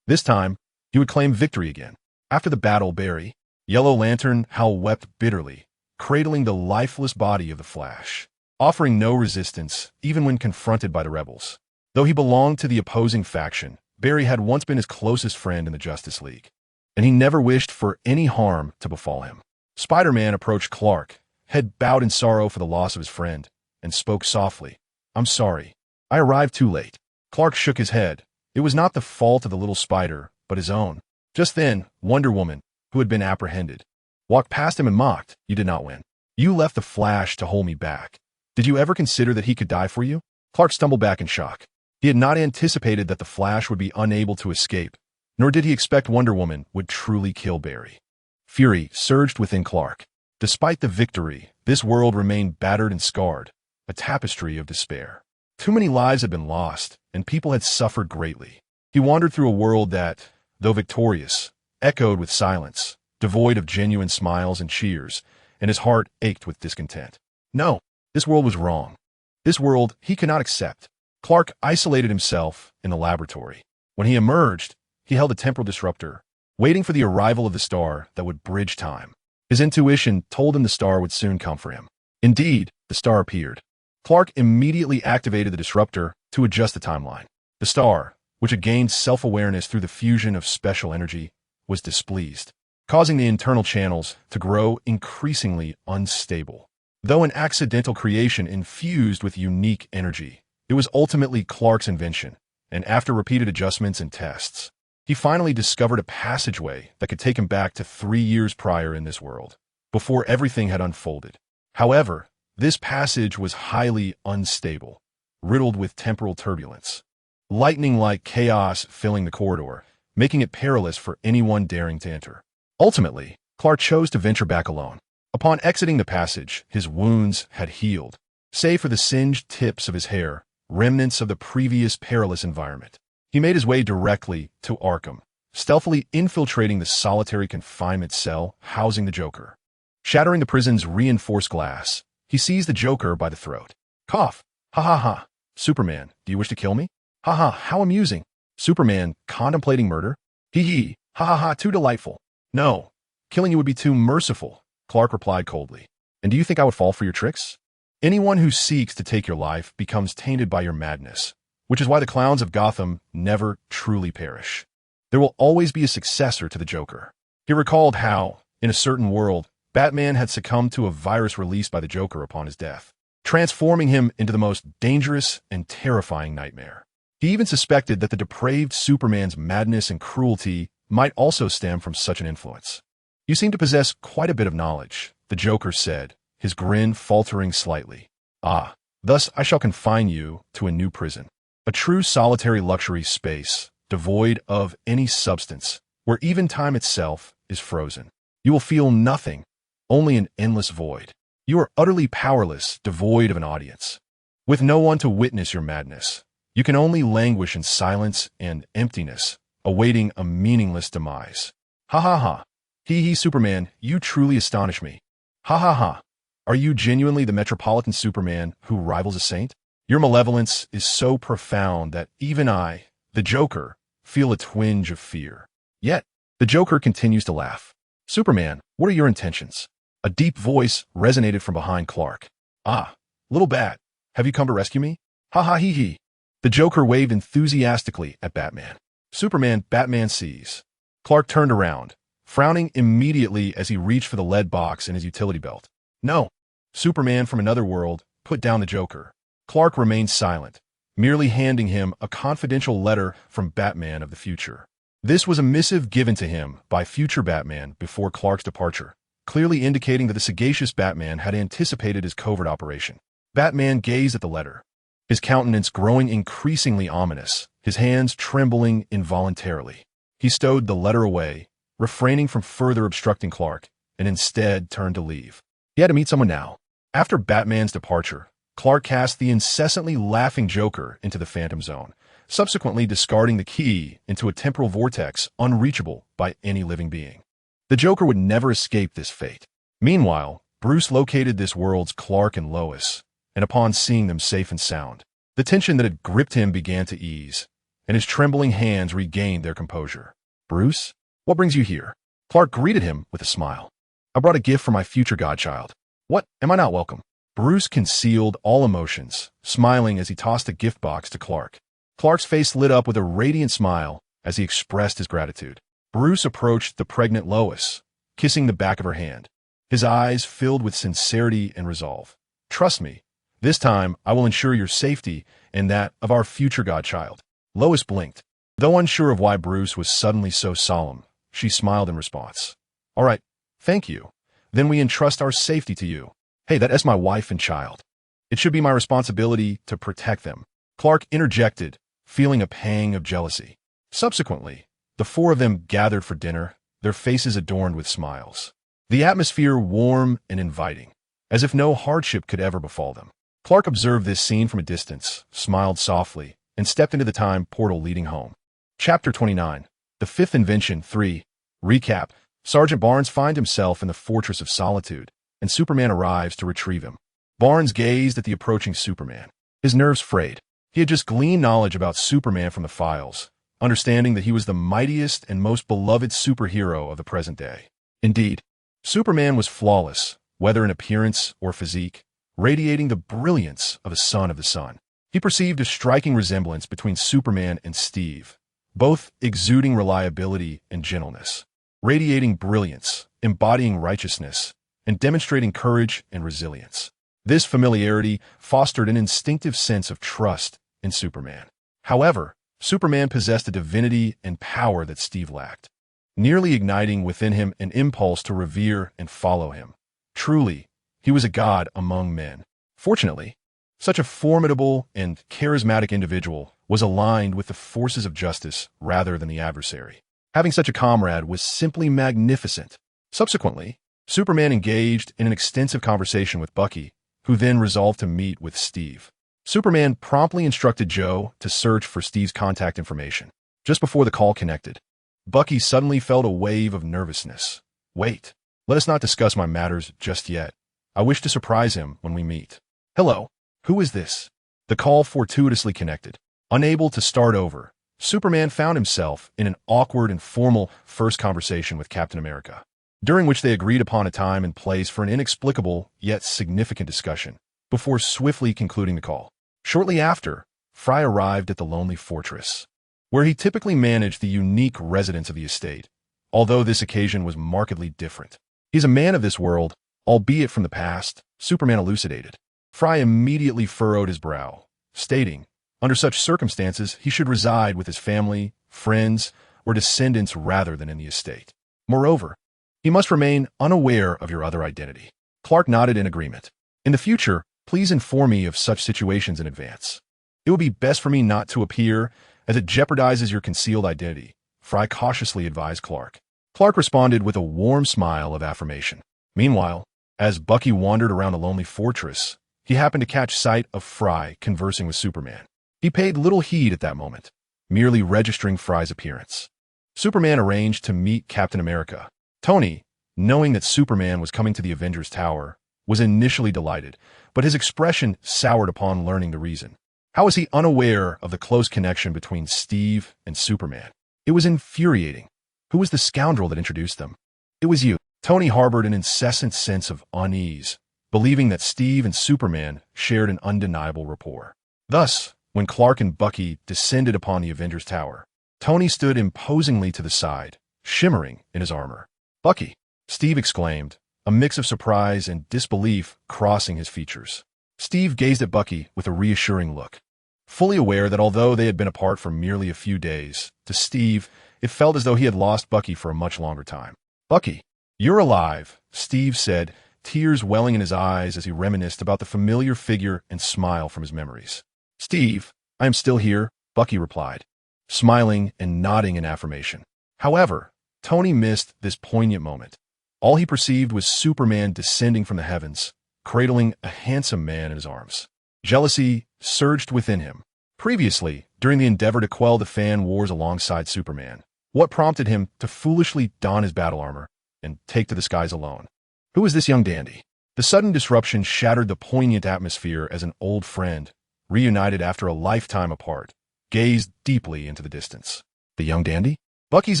This time, he would claim victory again. After the battle, Barry, Yellow Lantern, Hal wept bitterly, cradling the lifeless body of the Flash, offering no resistance even when confronted by the rebels. Though he belonged to the opposing faction, Barry had once been his closest friend in the Justice League, and he never wished for any harm to befall him. Spider-Man approached Clark, head bowed in sorrow for the loss of his friend, and spoke softly, I'm sorry. I arrived too late. Clark shook his head. It was not the fault of the little spider, but his own. Just then, Wonder Woman, who had been apprehended, walked past him and mocked, you did not win. You left the Flash to hold me back. Did you ever consider that he could die for you? Clark stumbled back in shock. He had not anticipated that the Flash would be unable to escape, nor did he expect Wonder Woman would truly kill Barry. Fury surged within Clark. Despite the victory, this world remained battered and scarred, a tapestry of despair. Too many lives had been lost, and people had suffered greatly. He wandered through a world that, though victorious, echoed with silence, devoid of genuine smiles and cheers, and his heart ached with discontent. No, this world was wrong. This world he could not accept. Clark isolated himself in the laboratory. When he emerged, he held a temporal disruptor, waiting for the arrival of the star that would bridge time. His intuition told him the star would soon come for him. Indeed, the star appeared. Clark immediately activated the disruptor to adjust the timeline. The star, which had gained self-awareness through the fusion of special energy, was displeased, causing the internal channels to grow increasingly unstable. Though an accidental creation infused with unique energy, it was ultimately Clark's invention, and after repeated adjustments and tests, he finally discovered a passageway that could take him back to 3 years prior in this world, before everything had unfolded. However, this passage was highly unstable, riddled with temporal turbulence, lightning-like chaos filling the corridor, making it perilous for anyone daring to enter. Ultimately, Clark chose to venture back alone. Upon exiting the passage, his wounds had healed, save for the singed tips of his hair, remnants of the previous perilous environment. He made his way directly to Arkham, stealthily infiltrating the solitary confinement cell housing the Joker. Shattering the prison's reinforced glass, he seized the Joker by the throat. Cough. Ha ha ha. Superman, do you wish to kill me? Ha ha, how amusing. Superman, contemplating murder? Hee hee. Ha ha ha, too delightful. No, killing you would be too merciful, Clark replied coldly. And do you think I would fall for your tricks? Anyone who seeks to take your life becomes tainted by your madness, which is why the clowns of Gotham never truly perish. There will always be a successor to the Joker. He recalled how, in a certain world, Batman had succumbed to a virus released by the Joker upon his death, transforming him into the most dangerous and terrifying nightmare. He even suspected that the depraved Superman's madness and cruelty might also stem from such an influence. You seem to possess quite a bit of knowledge, the Joker said, his grin faltering slightly. Ah, thus I shall confine you to a new prison, a true solitary luxury space, devoid of any substance, where even time itself is frozen. You will feel nothing, only an endless void. You are utterly powerless, devoid of an audience. With no one to witness your madness, you can only languish in silence and emptiness, awaiting a meaningless demise. Ha ha ha. Hee hee, Superman, you truly astonish me. Ha ha ha. Are you genuinely the Metropolitan Superman who rivals a saint? Your malevolence is so profound that even I, the Joker, feel a twinge of fear. Yet, the Joker continues to laugh. Superman, what are your intentions? A deep voice resonated from behind Clark. Ah, little bat, have you come to rescue me? Ha ha hee hee. The Joker waved enthusiastically at Batman. Superman, Batman sees. Clark turned around, frowning immediately as he reached for the lead box in his utility belt. No. Superman from another world put down the Joker. Clark remained silent, merely handing him a confidential letter from Batman of the future. This was a missive given to him by future Batman before Clark's departure, clearly indicating that the sagacious Batman had anticipated his covert operation. Batman gazed at the letter, his countenance growing increasingly ominous, his hands trembling involuntarily. He stowed the letter away, refraining from further obstructing Clark, and instead turned to leave. He had to meet someone now. After Batman's departure, Clark cast the incessantly laughing Joker into the Phantom Zone, subsequently discarding the key into a temporal vortex unreachable by any living being. The Joker would never escape this fate. Meanwhile, Bruce located this world's Clark and Lois, and upon seeing them safe and sound, the tension that had gripped him began to ease, and his trembling hands regained their composure. "Bruce, what brings you here?" Clark greeted him with a smile. "I brought a gift for my future godchild." "What? Am I not welcome?" Bruce concealed all emotions, smiling as he tossed a gift box to Clark. Clark's face lit up with a radiant smile as he expressed his gratitude. Bruce approached the pregnant Lois, kissing the back of her hand, his eyes filled with sincerity and resolve. "Trust me, this time I will ensure your safety and that of our future godchild." Lois blinked. Though unsure of why Bruce was suddenly so solemn, she smiled in response. "All right, thank you. Then we entrust our safety to you." "Hey, that's my wife and child. It should be my responsibility to protect them." Clark interjected, feeling a pang of jealousy. Subsequently, the four of them gathered for dinner, their faces adorned with smiles. The atmosphere warm and inviting, as if no hardship could ever befall them. Clark observed this scene from a distance, smiled softly, and stepped into the time portal leading home. Chapter 29. The Fifth Invention 3. Recap. Sergeant Barnes finds himself in the Fortress of Solitude, and Superman arrives to retrieve him. Barnes gazed at the approaching Superman, his nerves frayed. He had just gleaned knowledge about Superman from the files, understanding that he was the mightiest and most beloved superhero of the present day. Indeed, Superman was flawless, whether in appearance or physique, radiating the brilliance of a son of the sun. He perceived a striking resemblance between Superman and Steve, both exuding reliability and gentleness, radiating brilliance, embodying righteousness, and demonstrating courage and resilience. This familiarity fostered an instinctive sense of trust in Superman. However, Superman possessed a divinity and power that Steve lacked, nearly igniting within him an impulse to revere and follow him. Truly, he was a god among men. Fortunately, such a formidable and charismatic individual was aligned with the forces of justice rather than the adversary. Having such a comrade was simply magnificent. Subsequently, Superman engaged in an extensive conversation with Bucky, who then resolved to meet with Steve. Superman promptly instructed Joe to search for Steve's contact information. Just before the call connected, Bucky suddenly felt a wave of nervousness. "Wait, let us not discuss my matters just yet. I wish to surprise him when we meet." "Hello, who is this?" The call fortuitously connected. Unable to start over, Superman found himself in an awkward and formal first conversation with Captain America, during which they agreed upon a time and place for an inexplicable yet significant discussion, before swiftly concluding the call. Shortly after, Fry arrived at the lonely fortress, where he typically managed the unique residents of the estate, although this occasion was markedly different. "He's a man of this world, albeit from the past," Superman elucidated. Fry immediately furrowed his brow, stating, under such circumstances he should reside with his family, friends, or descendants rather than in the estate. Moreover, he must remain unaware of your other identity. Clark nodded in agreement. "In the future, please inform me of such situations in advance. It would be best for me not to appear, as it jeopardizes your concealed identity," Fry cautiously advised Clark. Clark responded with a warm smile of affirmation. Meanwhile, as Bucky wandered around the lonely fortress, he happened to catch sight of Fry conversing with Superman. He paid little heed at that moment, merely registering Fry's appearance. Superman arranged to meet Captain America. Tony, knowing that Superman was coming to the Avengers Tower, was initially delighted, but his expression soured upon learning the reason. How was he unaware of the close connection between Steve and Superman? It was infuriating. Who was the scoundrel that introduced them? "It was you." Tony harbored an incessant sense of unease, believing that Steve and Superman shared an undeniable rapport. Thus, when Clark and Bucky descended upon the Avengers Tower, Tony stood imposingly to the side, shimmering in his armor. "Bucky!" Steve exclaimed, a mix of surprise and disbelief crossing his features. Steve gazed at Bucky with a reassuring look, fully aware that although they had been apart for merely a few days, to Steve, it felt as though he had lost Bucky for a much longer time. "Bucky, you're alive," Steve said, tears welling in his eyes as he reminisced about the familiar figure and smile from his memories. "Steve, I am still here," Bucky replied, smiling and nodding in affirmation. However, Tony missed this poignant moment. All he perceived was Superman descending from the heavens, cradling a handsome man in his arms. Jealousy surged within him. Previously, during the endeavor to quell the fan wars alongside Superman, what prompted him to foolishly don his battle armor and take to the skies alone? Who is this young dandy? The sudden disruption shattered the poignant atmosphere as an old friend, reunited after a lifetime apart, gazed deeply into the distance. The young dandy? Bucky's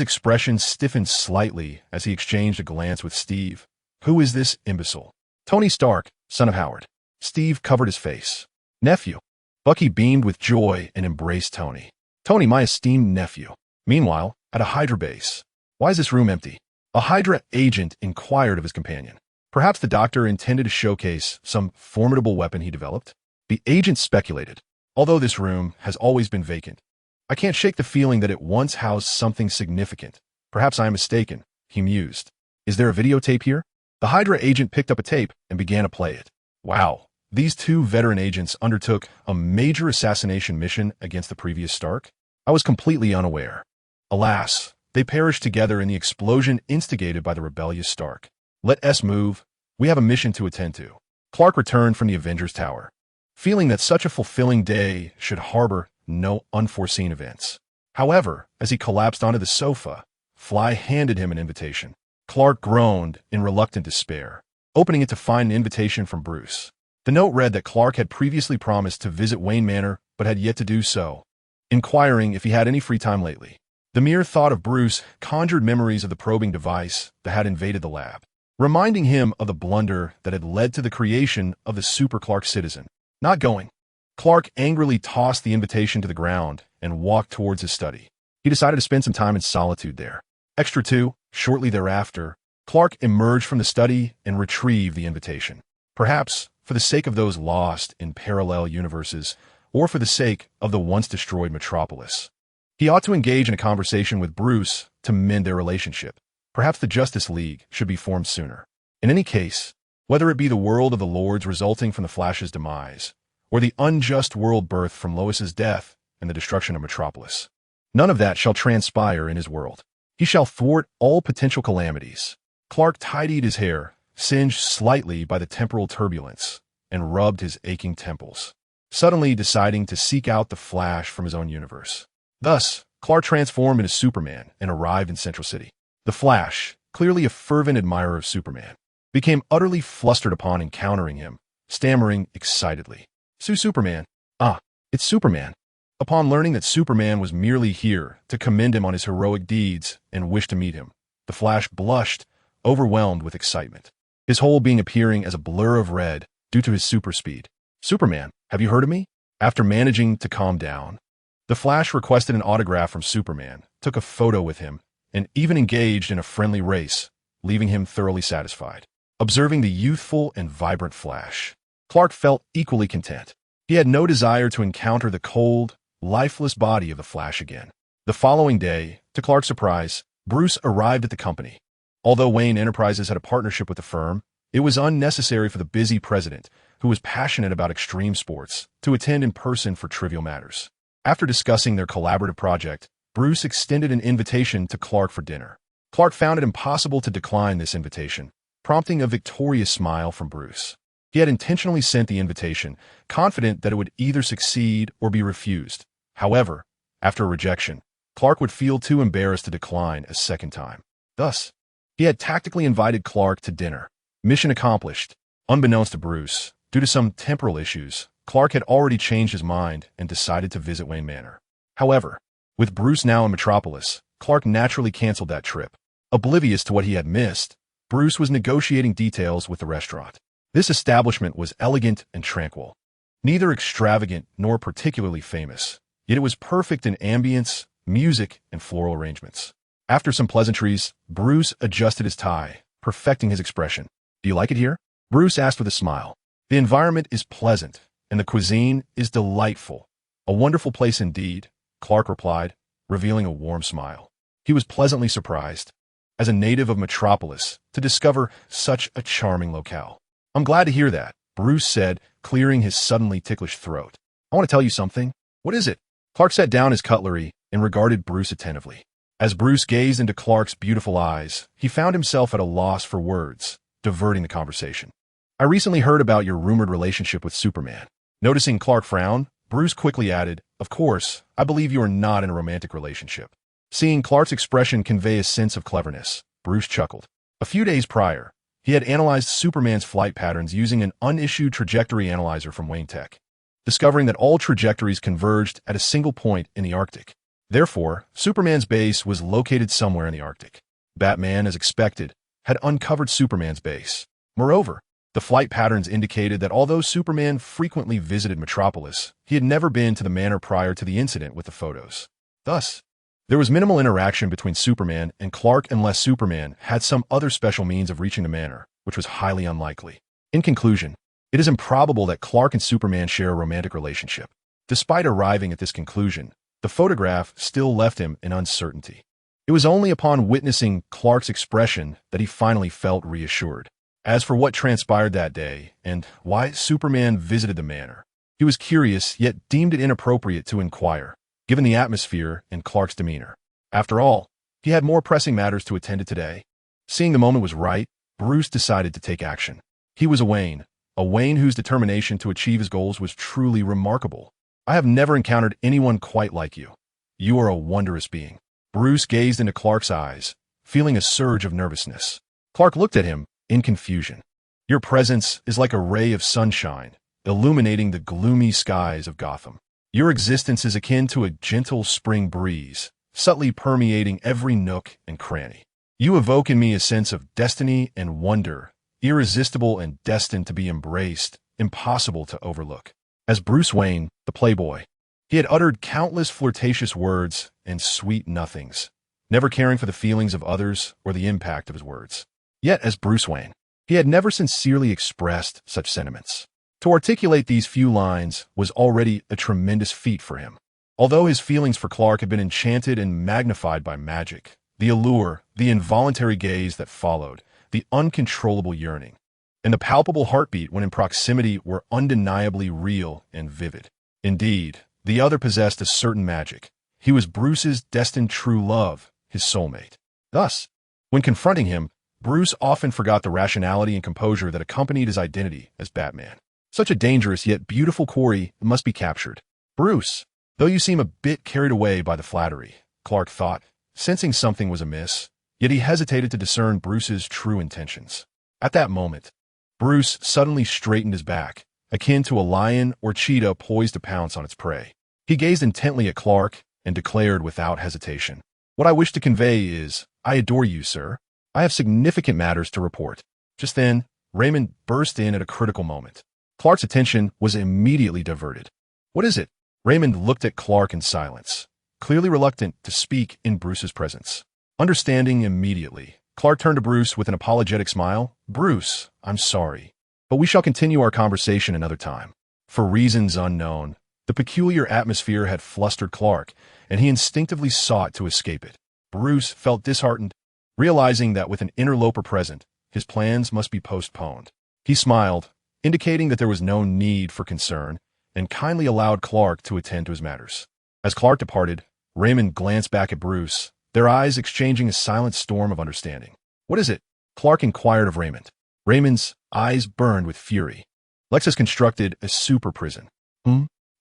expression stiffened slightly as he exchanged a glance with Steve. Who is this imbecile? Tony Stark, son of Howard. Steve covered his face. Nephew. Bucky beamed with joy and embraced Tony. Tony, my esteemed nephew. Meanwhile, at a Hydra base. Why is this room empty? A Hydra agent inquired of his companion. Perhaps the doctor intended to showcase some formidable weapon he developed? The agent speculated. Although this room has always been vacant, I can't shake the feeling that it once housed something significant. Perhaps I am mistaken, he mused. Is there a videotape here? The Hydra agent picked up a tape and began to play it. Wow, these two veteran agents undertook a major assassination mission against the previous Stark? I was completely unaware. Alas, they perished together in the explosion instigated by the rebellious Stark. Let us move. We have a mission to attend to. Clark returned from the Avengers Tower, feeling that such a fulfilling day should harbor no unforeseen events. However, as he collapsed onto the sofa, Fly handed him an invitation. Clark groaned in reluctant despair, opening it to find an invitation from Bruce. The note read that Clark had previously promised to visit Wayne Manor but had yet to do so, inquiring if he had any free time lately. The mere thought of Bruce conjured memories of the probing device that had invaded the lab, reminding him of the blunder that had led to the creation of the Super Clark Citizen. Not going. Clark angrily tossed the invitation to the ground and walked towards his study. He decided to spend some time in solitude there. Extra 2, shortly thereafter, Clark emerged from the study and retrieved the invitation. Perhaps for the sake of those lost in parallel universes, or for the sake of the once-destroyed metropolis. He ought to engage in a conversation with Bruce to mend their relationship. Perhaps the Justice League should be formed sooner. In any case, whether it be the world of the Lords resulting from the Flash's demise, or the unjust world birthed from Lois's death and the destruction of Metropolis, none of that shall transpire in his world. He shall thwart all potential calamities. Clark tidied his hair, singed slightly by the temporal turbulence, and rubbed his aching temples, suddenly deciding to seek out the Flash from his own universe. Thus, Clark transformed into Superman and arrived in Central City. The Flash, clearly a fervent admirer of Superman, became utterly flustered upon encountering him, stammering excitedly. Superman. Ah, it's Superman. Upon learning that Superman was merely here to commend him on his heroic deeds and wished to meet him, the Flash blushed, overwhelmed with excitement, his whole being appearing as a blur of red due to his super speed. Superman, have you heard of me? After managing to calm down, the Flash requested an autograph from Superman, took a photo with him, and even engaged in a friendly race, leaving him thoroughly satisfied. Observing the youthful and vibrant Flash, Clark felt equally content. He had no desire to encounter the cold, lifeless body of the Flash again. The following day, to Clark's surprise, Bruce arrived at the company. Although Wayne Enterprises had a partnership with the firm, it was unnecessary for the busy president, who was passionate about extreme sports, to attend in person for trivial matters. After discussing their collaborative project, Bruce extended an invitation to Clark for dinner. Clark found it impossible to decline this invitation, prompting a victorious smile from Bruce. He had intentionally sent the invitation, confident that it would either succeed or be refused. However, after a rejection, Clark would feel too embarrassed to decline a second time. Thus, he had tactically invited Clark to dinner. Mission accomplished. Unbeknownst to Bruce, due to some temporal issues, Clark had already changed his mind and decided to visit Wayne Manor. However, with Bruce now in Metropolis, Clark naturally canceled that trip. Oblivious to what he had missed, Bruce was negotiating details with the restaurant. This establishment was elegant and tranquil, neither extravagant nor particularly famous, yet it was perfect in ambience, music, and floral arrangements. After some pleasantries, Bruce adjusted his tie, perfecting his expression. Do you like it here? Bruce asked with a smile. The environment is pleasant, and the cuisine is delightful. A wonderful place indeed, Clark replied, revealing a warm smile. He was pleasantly surprised, as a native of Metropolis, to discover such a charming locale. I'm glad to hear that, Bruce said, clearing his suddenly ticklish throat. I want to tell you something. What is it? Clark set down his cutlery and regarded Bruce attentively. As Bruce gazed into Clark's beautiful eyes, he found himself at a loss for words, diverting the conversation. I recently heard about your rumored relationship with Superman. Noticing Clark frown, Bruce quickly added, Of course, I believe you are not in a romantic relationship. Seeing Clark's expression convey a sense of cleverness, Bruce chuckled. A few days prior, he had analyzed Superman's flight patterns using an unissued trajectory analyzer from Wayne Tech, discovering that all trajectories converged at a single point in the Arctic. Therefore, Superman's base was located somewhere in the Arctic. Batman, as expected, had uncovered Superman's base. Moreover, the flight patterns indicated that although Superman frequently visited Metropolis, he had never been to the manor prior to the incident with the photos. Thus, there was minimal interaction between Superman and Clark unless Superman had some other special means of reaching the manor, which was highly unlikely. In conclusion, it is improbable that Clark and Superman share a romantic relationship. Despite arriving at this conclusion, the photograph still left him in uncertainty. It was only upon witnessing Clark's expression that he finally felt reassured. As for what transpired that day and why Superman visited the manor, he was curious yet deemed it inappropriate to inquire, given the atmosphere and Clark's demeanor. After all, he had more pressing matters to attend to today. Seeing the moment was right, Bruce decided to take action. He was a Wayne whose determination to achieve his goals was truly remarkable. I have never encountered anyone quite like you. You are a wondrous being. Bruce gazed into Clark's eyes, feeling a surge of nervousness. Clark looked at him in confusion. Your presence is like a ray of sunshine, illuminating the gloomy skies of Gotham. Your existence is akin to a gentle spring breeze, subtly permeating every nook and cranny. You evoke in me a sense of destiny and wonder, irresistible and destined to be embraced, impossible to overlook. As Bruce Wayne, the playboy, he had uttered countless flirtatious words and sweet nothings, never caring for the feelings of others or the impact of his words. Yet, as Bruce Wayne, he had never sincerely expressed such sentiments. To articulate these few lines was already a tremendous feat for him. Although his feelings for Clark had been enchanted and magnified by magic, the allure, the involuntary gaze that followed, the uncontrollable yearning, and the palpable heartbeat when in proximity were undeniably real and vivid. Indeed, the other possessed a certain magic. He was Bruce's destined true love, his soulmate. Thus, when confronting him, Bruce often forgot the rationality and composure that accompanied his identity as Batman. Such a dangerous yet beautiful quarry must be captured. Bruce, though you seem a bit carried away by the flattery, Clark thought, sensing something was amiss, yet he hesitated to discern Bruce's true intentions. At that moment, Bruce suddenly straightened his back, akin to a lion or cheetah poised to pounce on its prey. He gazed intently at Clark and declared without hesitation, What I wish to convey is, I adore you, sir. I have significant matters to report. Just then, Raymond burst in at a critical moment. Clark's attention was immediately diverted. What is it? Raymond looked at Clark in silence, clearly reluctant to speak in Bruce's presence. Understanding immediately, Clark turned to Bruce with an apologetic smile. Bruce, I'm sorry, but we shall continue our conversation another time. For reasons unknown, the peculiar atmosphere had flustered Clark, and he instinctively sought to escape it. Bruce felt disheartened, realizing that with an interloper present, his plans must be postponed. He smiled, indicating that there was no need for concern, and kindly allowed Clark to attend to his matters. As Clark departed, Raymond glanced back at Bruce, their eyes exchanging a silent storm of understanding. What is it? Clark inquired of Raymond. Raymond's eyes burned with fury. Lex has constructed a super prison.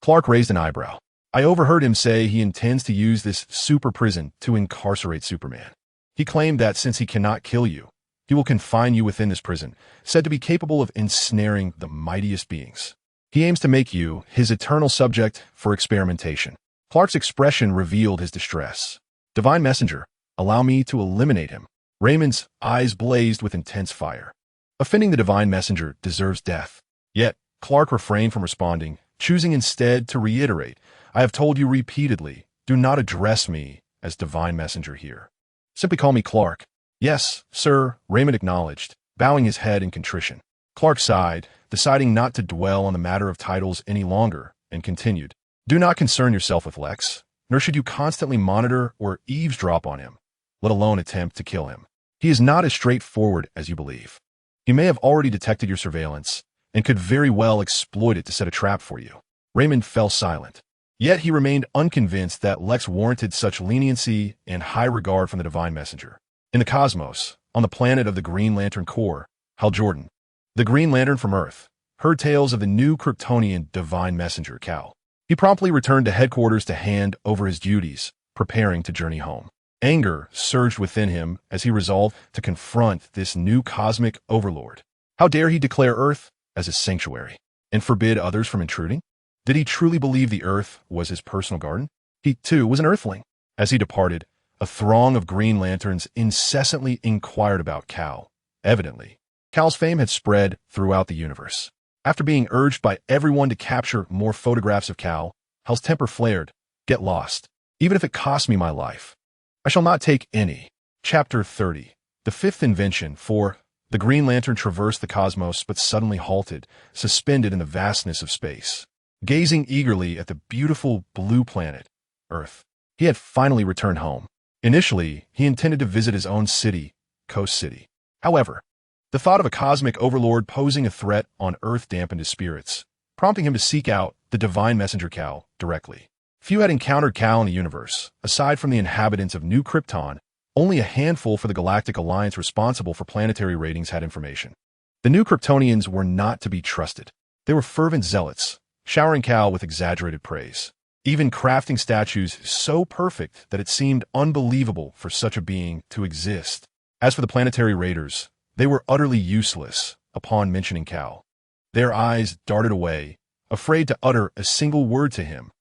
Clark raised an eyebrow. I overheard him say he intends to use this super prison to incarcerate Superman. He claimed that since he cannot kill you, he will confine you within this prison, said to be capable of ensnaring the mightiest beings. He aims to make you his eternal subject for experimentation. Clark's expression revealed his distress. Divine Messenger, allow me to eliminate him. Raymond's eyes blazed with intense fire. Offending the Divine Messenger deserves death. Yet, Clark refrained from responding, choosing instead to reiterate, I have told you repeatedly, do not address me as Divine Messenger here. Simply call me Clark. Yes, sir, Raymond acknowledged, bowing his head in contrition. Clark sighed, deciding not to dwell on the matter of titles any longer, and continued. Do not concern yourself with Lex, nor should you constantly monitor or eavesdrop on him, let alone attempt to kill him. He is not as straightforward as you believe. He may have already detected your surveillance, and could very well exploit it to set a trap for you. Raymond fell silent. Yet he remained unconvinced that Lex warranted such leniency and high regard from the divine messenger. In the cosmos, on the planet of the Green Lantern Corps, Hal Jordan, the Green Lantern from Earth, heard tales of the new Kryptonian divine messenger, Cal. He promptly returned to headquarters to hand over his duties, preparing to journey home. Anger surged within him as he resolved to confront this new cosmic overlord. How dare he declare Earth as his sanctuary and forbid others from intruding? Did he truly believe the Earth was his personal garden? He, too, was an Earthling. As he departed, a throng of Green Lanterns incessantly inquired about Cal. Evidently, Cal's fame had spread throughout the universe. After being urged by everyone to capture more photographs of Cal, Hal's temper flared. Get lost, even if it costs me my life. I shall not take any. Chapter 30. The fifth invention. 4. The Green Lantern traversed the cosmos but suddenly halted, suspended in the vastness of space. Gazing eagerly at the beautiful blue planet, Earth, he had finally returned home. Initially, he intended to visit his own city, Coast City. However, the thought of a cosmic overlord posing a threat on Earth dampened his spirits, prompting him to seek out the divine messenger Cal directly. Few had encountered Cal in the universe. Aside from the inhabitants of New Krypton, only a handful for the Galactic Alliance responsible for planetary ratings had information. The New Kryptonians were not to be trusted. They were fervent zealots, showering Cal with exaggerated praise, even crafting statues so perfect that it seemed unbelievable for such a being to exist. As for the planetary raiders, they were utterly useless upon mentioning Cal. Their eyes darted away, afraid to utter a single word to him.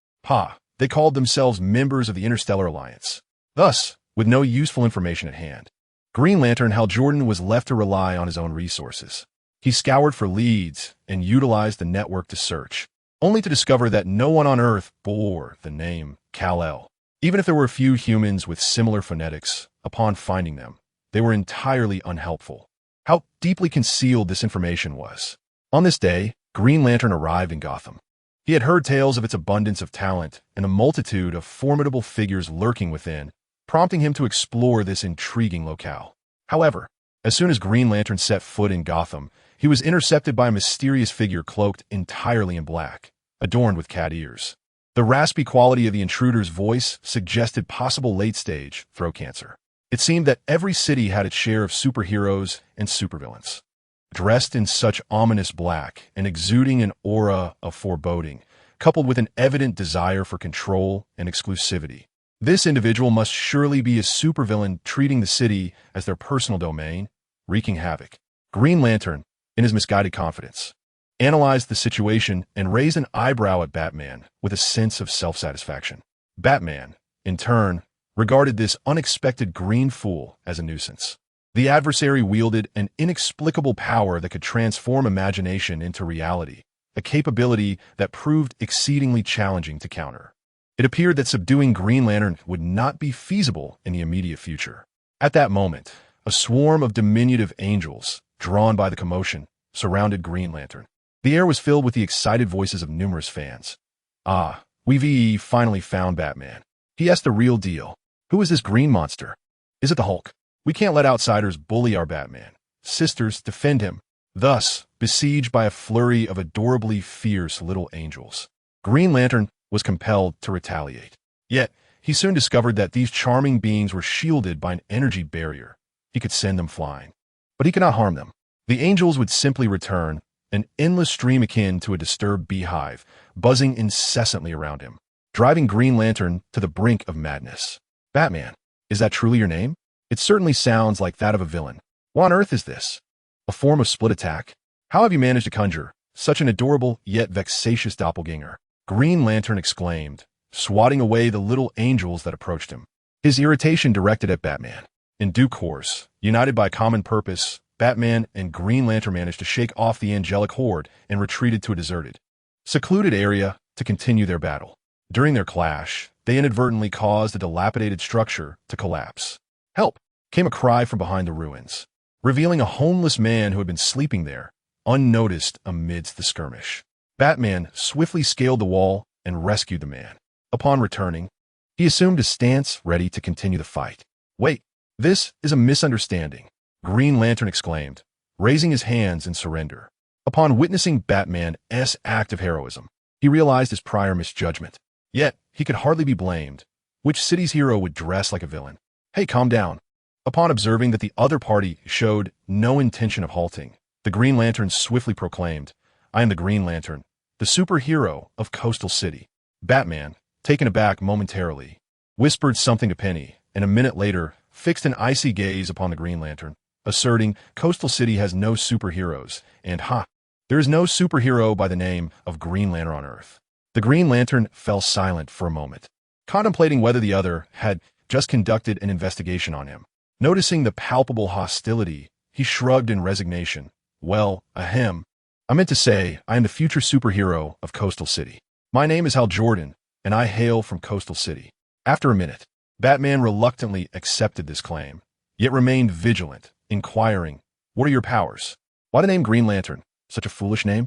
They called themselves members of the Interstellar Alliance. Thus, with no useful information at hand, Green Lantern Hal Jordan was left to rely on his own resources. He scoured for leads and utilized the network to search, only to discover that no one on Earth bore the name Kal-El. Even if there were a few humans with similar phonetics, upon finding them, they were entirely unhelpful. How deeply concealed this information was. On this day, Green Lantern arrived in Gotham. He had heard tales of its abundance of talent and the multitude of formidable figures lurking within, prompting him to explore this intriguing locale. However, as soon as Green Lantern set foot in Gotham, he was intercepted by a mysterious figure cloaked entirely in black, adorned with cat ears. The raspy quality of the intruder's voice suggested possible late-stage throat cancer. It seemed that every city had its share of superheroes and supervillains. Dressed in such ominous black and exuding an aura of foreboding, coupled with an evident desire for control and exclusivity, this individual must surely be a supervillain treating the city as their personal domain, wreaking havoc. Green Lantern, in his misguided confidence, analyzed the situation and raised an eyebrow at Batman with a sense of self-satisfaction. Batman, in turn, regarded this unexpected green fool as a nuisance. The adversary wielded an inexplicable power that could transform imagination into reality, a capability that proved exceedingly challenging to counter. It appeared that subduing Green Lantern would not be feasible in the immediate future. At that moment, a swarm of diminutive angels, drawn by the commotion, surrounded Green Lantern. The air was filled with the excited voices of numerous fans. We've finally found Batman. He asked the real deal. Who is this green monster? Is it the Hulk? We can't let outsiders bully our Batman. Sisters, defend him. Thus, besieged by a flurry of adorably fierce little angels, Green Lantern was compelled to retaliate. Yet, he soon discovered that these charming beings were shielded by an energy barrier. He could send them flying, but he could not harm them. The angels would simply return, an endless stream akin to a disturbed beehive, buzzing incessantly around him, driving Green Lantern to the brink of madness. Batman, is that truly your name? It certainly sounds like that of a villain. What on earth is this? A form of split attack? How have you managed to conjure such an adorable yet vexatious doppelganger? Green Lantern exclaimed, swatting away the little angels that approached him, his irritation directed at Batman. In due course, united by common purpose, Batman and Green Lantern managed to shake off the angelic horde and retreated to a deserted, secluded area to continue their battle. During their clash, they inadvertently caused a dilapidated structure to collapse. Help! came a cry from behind the ruins, revealing a homeless man who had been sleeping there, unnoticed amidst the skirmish. Batman swiftly scaled the wall and rescued the man. Upon returning, he assumed a stance ready to continue the fight. "Wait, this is a misunderstanding," Green Lantern exclaimed, raising his hands in surrender. Upon witnessing Batman's act of heroism, he realized his prior misjudgment. Yet, he could hardly be blamed. Which city's hero would dress like a villain? "Hey, calm down." Upon observing that the other party showed no intention of halting, the Green Lantern swiftly proclaimed, "I am the Green Lantern, the superhero of Coastal City." Batman, taken aback momentarily, whispered something to Penny, and a minute later fixed an icy gaze upon the Green Lantern, asserting Coastal City has no superheroes, and there is no superhero by the name of Green Lantern on Earth. The Green Lantern fell silent for a moment, contemplating whether the other had just conducted an investigation on him. Noticing the palpable hostility, he shrugged in resignation. "Well, ahem. I meant to say I am the future superhero of Coastal City. My name is Hal Jordan, and I hail from Coastal City." After a minute, Batman reluctantly accepted this claim, yet remained vigilant, inquiring, "What are your powers? Why the name Green Lantern? Such a foolish name?"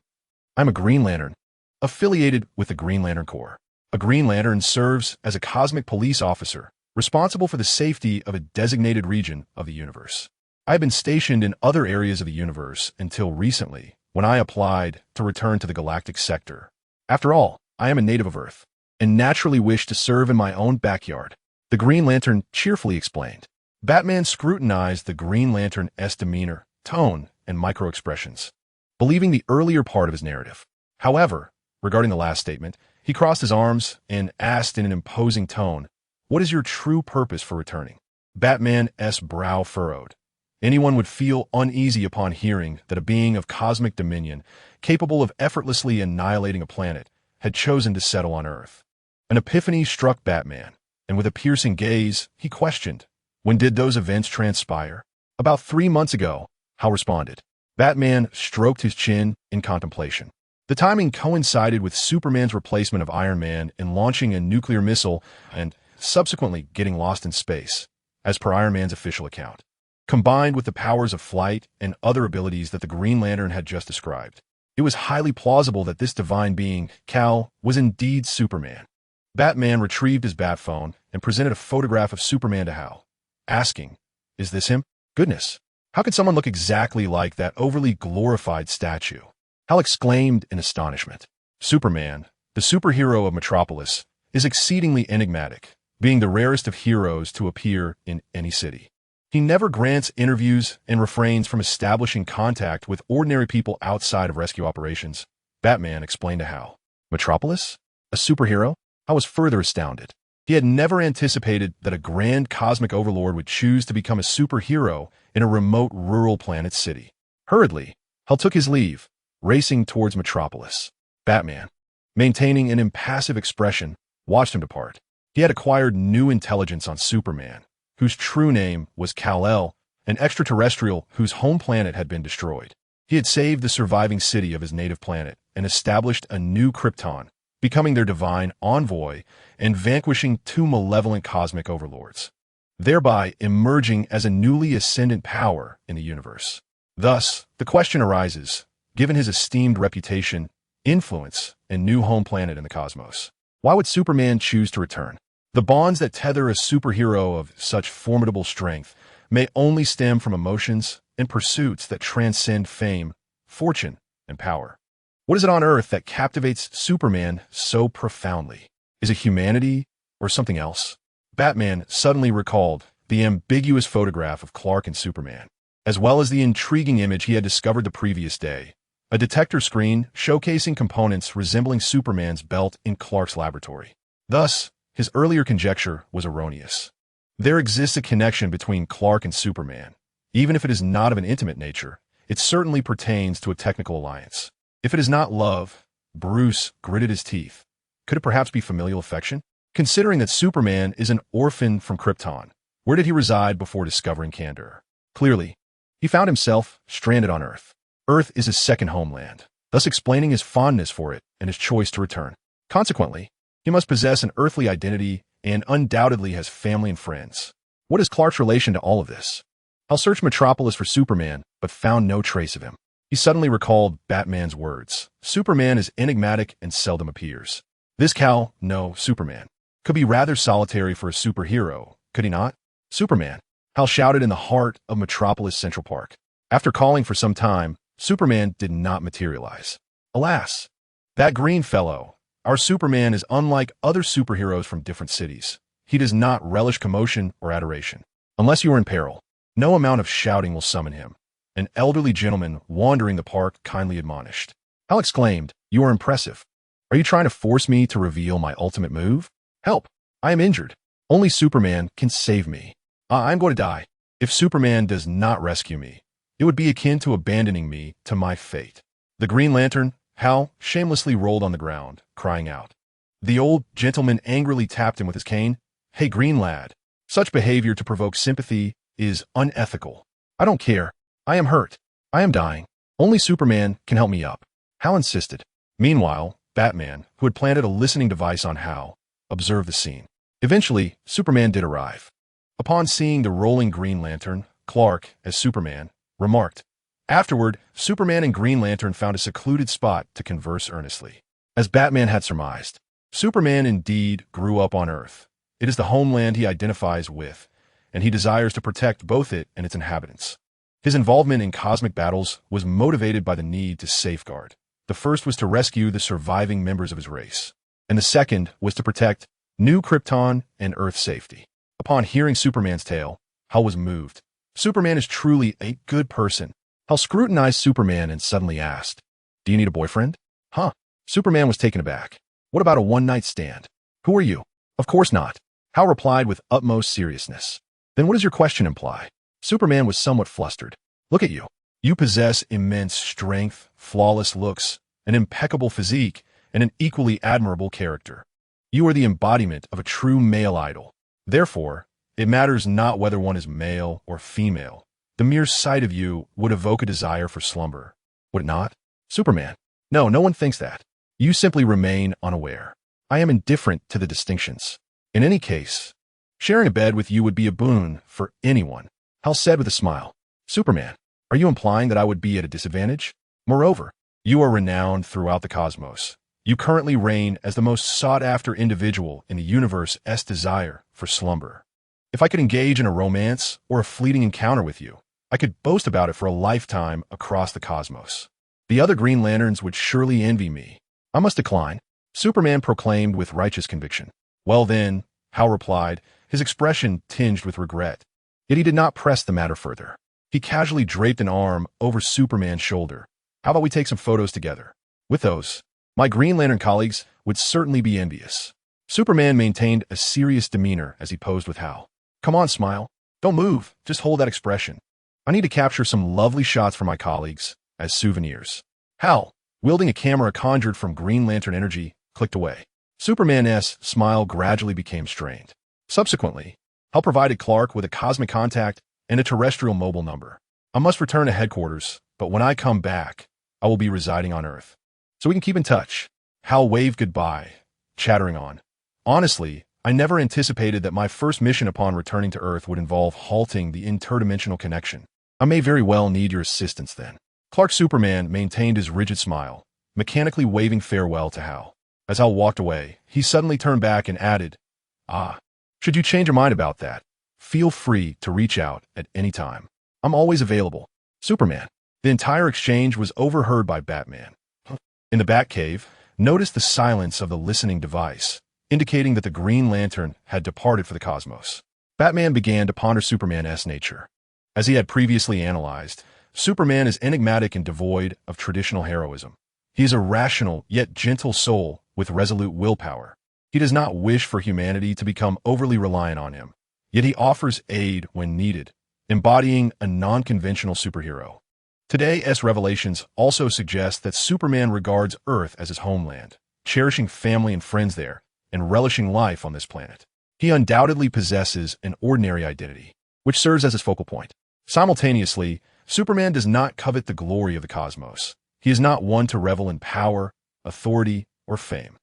"I'm a Green Lantern, affiliated with the Green Lantern Corps. A Green Lantern serves as a cosmic police officer, responsible for the safety of a designated region of the universe. I have been stationed in other areas of the universe until recently, when I applied to return to the galactic sector. After all, I am a native of Earth, and naturally wish to serve in my own backyard," the Green Lantern cheerfully explained. Batman scrutinized the Green Lantern's demeanor, tone, and micro-expressions, believing the earlier part of his narrative. However, regarding the last statement, he crossed his arms and asked in an imposing tone, "What is your true purpose for returning?" Batman's brow furrowed. Anyone would feel uneasy upon hearing that a being of cosmic dominion, capable of effortlessly annihilating a planet, had chosen to settle on Earth. An epiphany struck Batman, and with a piercing gaze, he questioned, "When did those events transpire?" "About 3 months ago," Hal responded. Batman stroked his chin in contemplation. The timing coincided with Superman's replacement of Iron Man in launching a nuclear missile and subsequently getting lost in space, as per Iron Man's official account. Combined with the powers of flight and other abilities that the Green Lantern had just described, it was highly plausible that this divine being, Kal, was indeed Superman. Batman retrieved his bat phone and presented a photograph of Superman to Hal, asking, "Is this him? Goodness, how could someone look exactly like that overly glorified statue?" Hal exclaimed in astonishment. Superman, the superhero of Metropolis, is exceedingly enigmatic, being the rarest of heroes to appear in any city. He never grants interviews and refrains from establishing contact with ordinary people outside of rescue operations, Batman explained to Hal. Metropolis? A superhero? Hal was further astounded. He had never anticipated that a grand cosmic overlord would choose to become a superhero in a remote rural planet city. Hurriedly, Hal took his leave, racing towards Metropolis. Batman, maintaining an impassive expression, watched him depart. He had acquired new intelligence on Superman, whose true name was Kal-El, an extraterrestrial whose home planet had been destroyed. He had saved the surviving city of his native planet and established a new Krypton, becoming their divine envoy and vanquishing 2 malevolent cosmic overlords, thereby emerging as a newly ascendant power in the universe. Thus, the question arises, given his esteemed reputation, influence, and new home planet in the cosmos, why would Superman choose to return? The bonds that tether a superhero of such formidable strength may only stem from emotions and pursuits that transcend fame, fortune, and power. What is it on Earth that captivates Superman so profoundly? Is it humanity or something else? Batman suddenly recalled the ambiguous photograph of Clark and Superman, as well as the intriguing image he had discovered the previous day, a detector screen showcasing components resembling Superman's belt in Clark's laboratory. Thus, his earlier conjecture was erroneous. There exists a connection between Clark and Superman. Even if it is not of an intimate nature, it certainly pertains to a technical alliance. If it is not love, Bruce gritted his teeth. Could it perhaps be familial affection? Considering that Superman is an orphan from Krypton, where did he reside before discovering Kandor? Clearly, he found himself stranded on Earth. Earth is his second homeland, thus explaining his fondness for it and his choice to return. Consequently, he must possess an earthly identity and undoubtedly has family and friends. What is Clark's relation to all of this? Hal searched Metropolis for Superman, but found no trace of him. He suddenly recalled Batman's words. Superman is enigmatic and seldom appears. This Cal, no, Superman, could be rather solitary for a superhero, could he not? Superman, Hal shouted in the heart of Metropolis Central Park. After calling for some time, Superman did not materialize. Alas, that green fellow, our Superman, is unlike other superheroes from different cities. He does not relish commotion or adoration. Unless you are in peril, no amount of shouting will summon him. An elderly gentleman wandering the park kindly admonished. Hal exclaimed, "You are impressive. Are you trying to force me to reveal my ultimate move? Help! I am injured. Only Superman can save me. I'm going to die. If Superman does not rescue me, it would be akin to abandoning me to my fate." The Green Lantern, Hal, shamelessly rolled on the ground, crying out. The old gentleman angrily tapped him with his cane. "Hey, green lad, such behavior to provoke sympathy is unethical. I don't care. I am hurt. I am dying. Only Superman can help me up." Hal insisted. Meanwhile, Batman, who had planted a listening device on Hal, observed the scene. Eventually, Superman did arrive. Upon seeing the rolling Green Lantern, Clark, as Superman, remarked. Afterward, Superman and Green Lantern found a secluded spot to converse earnestly. As Batman had surmised, Superman indeed grew up on Earth. It is the homeland he identifies with, and he desires to protect both it and its inhabitants. His involvement in cosmic battles was motivated by the need to safeguard. The first was to rescue the surviving members of his race, and the second was to protect New Krypton and Earth safety. Upon hearing Superman's tale, Hal was moved. Superman is truly a good person. Hal scrutinized Superman and suddenly asked, "Do you need a boyfriend?" "Huh?" Superman was taken aback. "What about a one-night stand?" "Who are you?" "Of course not." Hal replied with utmost seriousness. "Then what does your question imply?" Superman was somewhat flustered. "Look at you. You possess immense strength, flawless looks, an impeccable physique, and an equally admirable character. You are the embodiment of a true male idol. Therefore, it matters not whether one is male or female. The mere sight of you would evoke a desire for slumber. Would it not?" Superman: "No, no one thinks that. You simply remain unaware. I am indifferent to the distinctions. In any case, sharing a bed with you would be a boon for anyone," Hal said with a smile. "Superman, are you implying that I would be at a disadvantage? Moreover, you are renowned throughout the cosmos. You currently reign as the most sought-after individual in the universe's desire for slumber. If I could engage in a romance or a fleeting encounter with you, I could boast about it for a lifetime across the cosmos. The other Green Lanterns would surely envy me. I must decline," Superman proclaimed with righteous conviction. "Well then," Hal replied, his expression tinged with regret. Yet he did not press the matter further. He casually draped an arm over Superman's shoulder. "How about we take some photos together? With those, my Green Lantern colleagues would certainly be envious." Superman maintained a serious demeanor as he posed with Hal. "Come on, smile. Don't move. Just hold that expression. I need to capture some lovely shots for my colleagues as souvenirs." Hal, wielding a camera conjured from Green Lantern energy, clicked away. Superman's smile gradually became strained. Subsequently, Hal provided Clark with a cosmic contact and a terrestrial mobile number. "I must return to headquarters, but when I come back, I will be residing on Earth. So we can keep in touch." Hal waved goodbye, chattering on. "Honestly, I never anticipated that my first mission upon returning to Earth would involve halting the interdimensional connection. I may very well need your assistance then." Clark Superman maintained his rigid smile, mechanically waving farewell to Hal. As Hal walked away, he suddenly turned back and added, Should you change your mind about that, feel free to reach out at any time. I'm always available." Superman. The entire exchange was overheard by Batman. In the Batcave, notice the silence of the listening device, indicating that the Green Lantern had departed for the cosmos. Batman began to ponder Superman's nature. As he had previously analyzed, Superman is enigmatic and devoid of traditional heroism. He is a rational yet gentle soul with resolute willpower. He does not wish for humanity to become overly reliant on him, yet he offers aid when needed, embodying a non-conventional superhero. Today's revelations also suggest that Superman regards Earth as his homeland, cherishing family and friends there, and relishing life on this planet. He undoubtedly possesses an ordinary identity, which serves as his focal point. Simultaneously, Superman does not covet the glory of the cosmos. He is not one to revel in power, authority, or fame.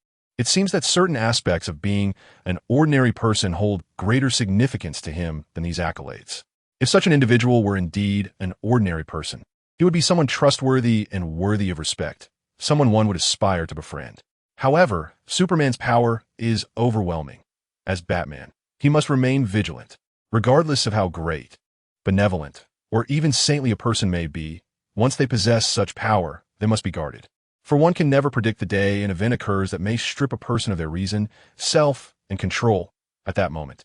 It seems that certain aspects of being an ordinary person hold greater significance to him than these accolades. If such an individual were indeed an ordinary person, he would be someone trustworthy and worthy of respect, someone one would aspire to befriend. However, Superman's power is overwhelming. As Batman, he must remain vigilant. Regardless of how great, benevolent, or even saintly a person may be, once they possess such power, they must be guarded. For one can never predict the day an event occurs that may strip a person of their reason, self, and control at that moment.